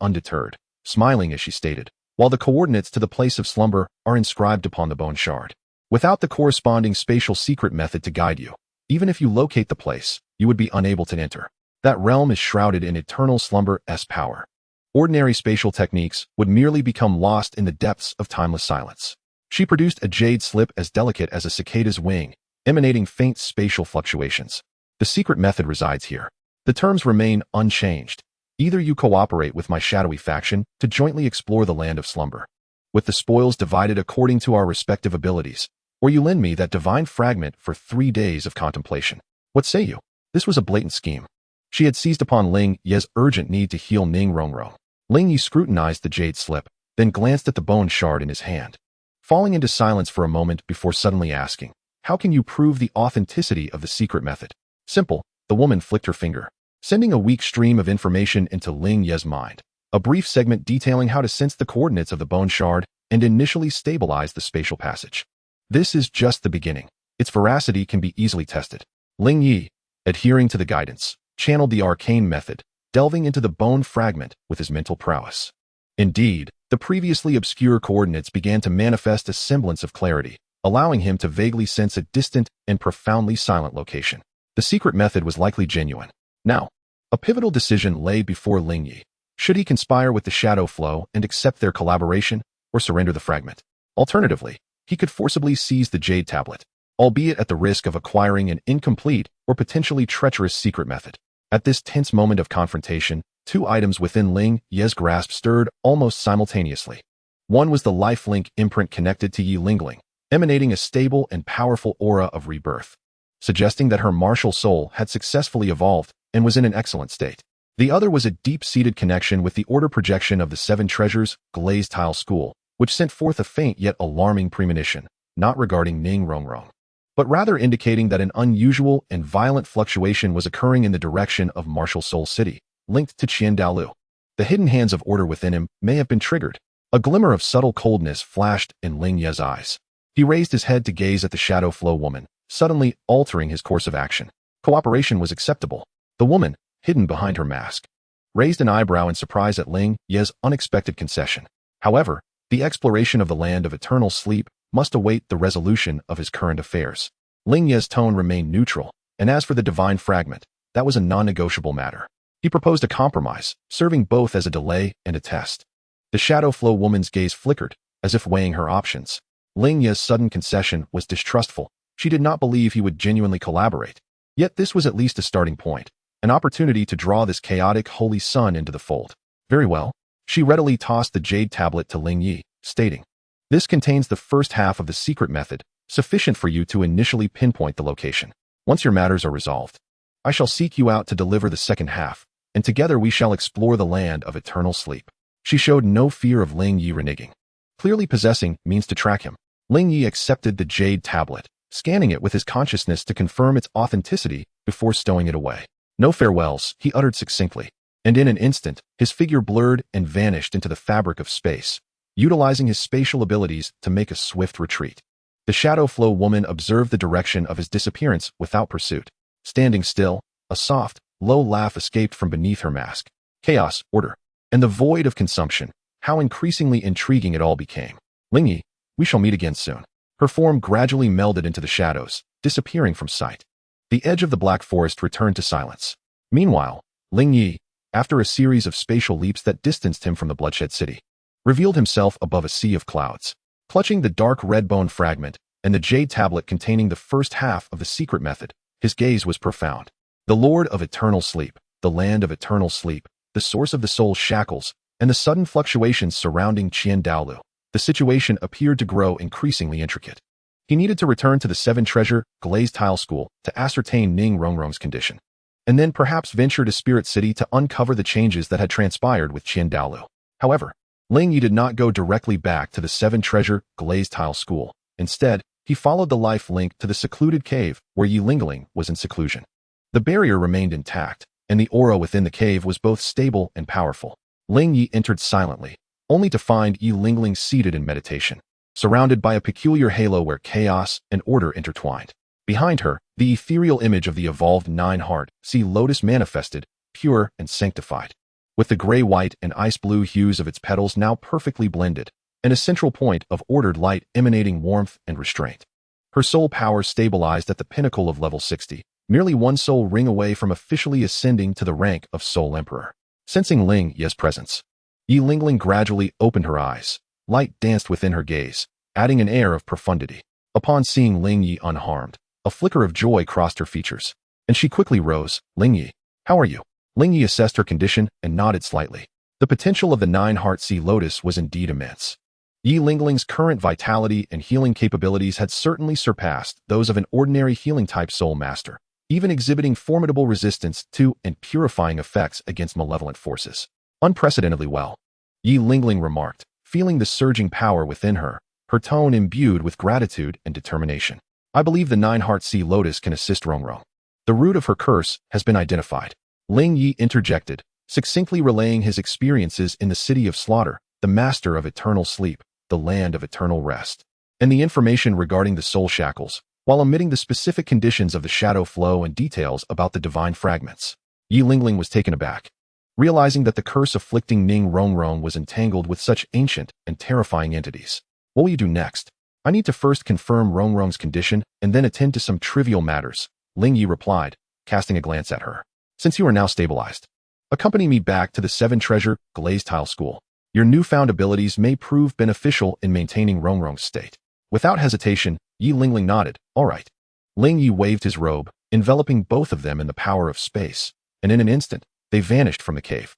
S1: undeterred, smiling as she stated, "While the coordinates to the place of slumber are inscribed upon the bone shard, without the corresponding spatial secret method to guide you, even if you locate the place, you would be unable to enter. That realm is shrouded in eternal slumber's power. Ordinary spatial techniques would merely become lost in the depths of timeless silence." She produced a jade slip as delicate as a cicada's wing, emanating faint spatial fluctuations. "The secret method resides here. The terms remain unchanged. Either you cooperate with my shadowy faction to jointly explore the land of slumber, with the spoils divided according to our respective abilities, or you lend me that divine fragment for 3 days of contemplation. What say you?" This was a blatant scheme. She had seized upon Ling Ye's urgent need to heal Ning Rongrong. Ling Ye scrutinized the jade slip, then glanced at the bone shard in his hand, falling into silence for a moment before suddenly asking, "How can you prove the authenticity of the secret method?" "Simple," the woman flicked her finger, sending a weak stream of information into Ling Ye's mind. A brief segment detailing how to sense the coordinates of the bone shard and initially stabilize the spatial passage. This is just the beginning. Its veracity can be easily tested. Ling Ye, adhering to the guidance, channeled the arcane method, delving into the bone fragment with his mental prowess. Indeed, the previously obscure coordinates began to manifest a semblance of clarity, allowing him to vaguely sense a distant and profoundly silent location. The secret method was likely genuine. Now, a pivotal decision lay before Ling Ye. Should he conspire with the shadow flow and accept their collaboration, or surrender the fragment? Alternatively, he could forcibly seize the jade tablet, albeit at the risk of acquiring an incomplete or potentially treacherous secret method. At this tense moment of confrontation, two items within Ling Ye's grasp stirred almost simultaneously. One was the lifelink imprint connected to Yi Lingling, emanating a stable and powerful aura of rebirth, suggesting that her martial soul had successfully evolved and was in an excellent state. The other was a deep-seated connection with the order projection of the Seven Treasures glazed tile school, which sent forth a faint yet alarming premonition, not regarding Ning Rongrong, but rather indicating that an unusual and violent fluctuation was occurring in the direction of Martial Soul City, linked to Qian Douluo. The hidden hands of order within him may have been triggered. A glimmer of subtle coldness flashed in Ling Ye's eyes. He raised his head to gaze at the shadow flow woman, suddenly altering his course of action. Cooperation was acceptable. The woman, hidden behind her mask, raised an eyebrow in surprise at Ling Ye's unexpected concession. However, the exploration of the land of eternal sleep must await the resolution of his current affairs. Ling Ye's tone remained neutral, and as for the divine fragment, that was a non-negotiable matter. He proposed a compromise, serving both as a delay and a test. The shadow flow woman's gaze flickered, as if weighing her options. Ling Ye's sudden concession was distrustful. She did not believe he would genuinely collaborate. Yet this was at least a starting point, an opportunity to draw this chaotic holy son into the fold. Very well. She readily tossed the jade tablet to Ling Ye, stating, "This contains the first half of the secret method, sufficient for you to initially pinpoint the location. Once your matters are resolved, I shall seek you out to deliver the second half, and together we shall explore the land of eternal sleep." She showed no fear of Ling Ye reneging. Clearly possessing means to track him. Ling Ye accepted the jade tablet, scanning it with his consciousness to confirm its authenticity before stowing it away. "No farewells," he uttered succinctly, and in an instant, his figure blurred and vanished into the fabric of space, utilizing his spatial abilities to make a swift retreat. The shadow flow woman observed the direction of his disappearance without pursuit. Standing still, a soft, low laugh escaped from beneath her mask. Chaos, order, and the void of consumption. How increasingly intriguing it all became. "Ling Ye, we shall meet again soon." Her form gradually melded into the shadows, disappearing from sight. The edge of the black forest returned to silence. Meanwhile, Ling Ye, after a series of spatial leaps that distanced him from the bloodshed city, revealed himself above a sea of clouds. Clutching the dark red bone fragment and the jade tablet containing the first half of the secret method, his gaze was profound. The Lord of Eternal Sleep, the land of eternal sleep, the source of the soul's shackles, and the sudden fluctuations surrounding Douluo. The situation appeared to grow increasingly intricate. He needed to return to the Seven Treasure Glazed Tile School to ascertain Ning Rongrong's condition, and then perhaps venture to Spirit City to uncover the changes that had transpired with Douluo. However, Ling Ye did not go directly back to the Seven Treasure Glazed Tile School. Instead, he followed the life link to the secluded cave where Yi Lingling was in seclusion. The barrier remained intact, and the aura within the cave was both stable and powerful. Ling Ye entered silently, only to find Yi Lingling seated in meditation, surrounded by a peculiar halo where chaos and order intertwined. Behind her, the ethereal image of the evolved nine-heart sea lotus manifested, pure and sanctified, with the gray-white and ice-blue hues of its petals now perfectly blended, and a central point of ordered light emanating warmth and restraint. Her soul power stabilized at the pinnacle of level 60, merely one soul ring away from officially ascending to the rank of Soul Emperor. Sensing Ling Ye's presence, Yi Lingling gradually opened her eyes. Light danced within her gaze, adding an air of profundity. Upon seeing Ling Ye unharmed, a flicker of joy crossed her features, and she quickly rose. "Ling Ye, how are you?" Ling Ye assessed her condition and nodded slightly. The potential of the nine-heart sea lotus was indeed immense. Yi Lingling's current vitality and healing capabilities had certainly surpassed those of an ordinary healing-type soul master, even exhibiting formidable resistance to and purifying effects against malevolent forces. "Unprecedentedly well," Yi Lingling remarked, feeling the surging power within her, her tone imbued with gratitude and determination. "I believe the nine-heart sea lotus can assist Rongrong. The root of her curse has been identified." Ling Ye interjected, succinctly relaying his experiences in the city of slaughter, the master of eternal sleep, the land of eternal rest, and the information regarding the soul shackles, while omitting the specific conditions of the shadow flow and details about the divine fragments. Yi Lingling was taken aback, realizing that the curse afflicting Ning Rongrong was entangled with such ancient and terrifying entities. "What will you do next?" "I need to first confirm Rongrong's condition and then attend to some trivial matters," Ling Ye replied, casting a glance at her. "Since you are now stabilized, accompany me back to the Seven Treasure Glazed Tile School. Your newfound abilities may prove beneficial in maintaining Rongrong's state." Without hesitation, Yi Lingling nodded. "All right." Ling Ye waved his robe, enveloping both of them in the power of space, and in an instant, they vanished from the cave.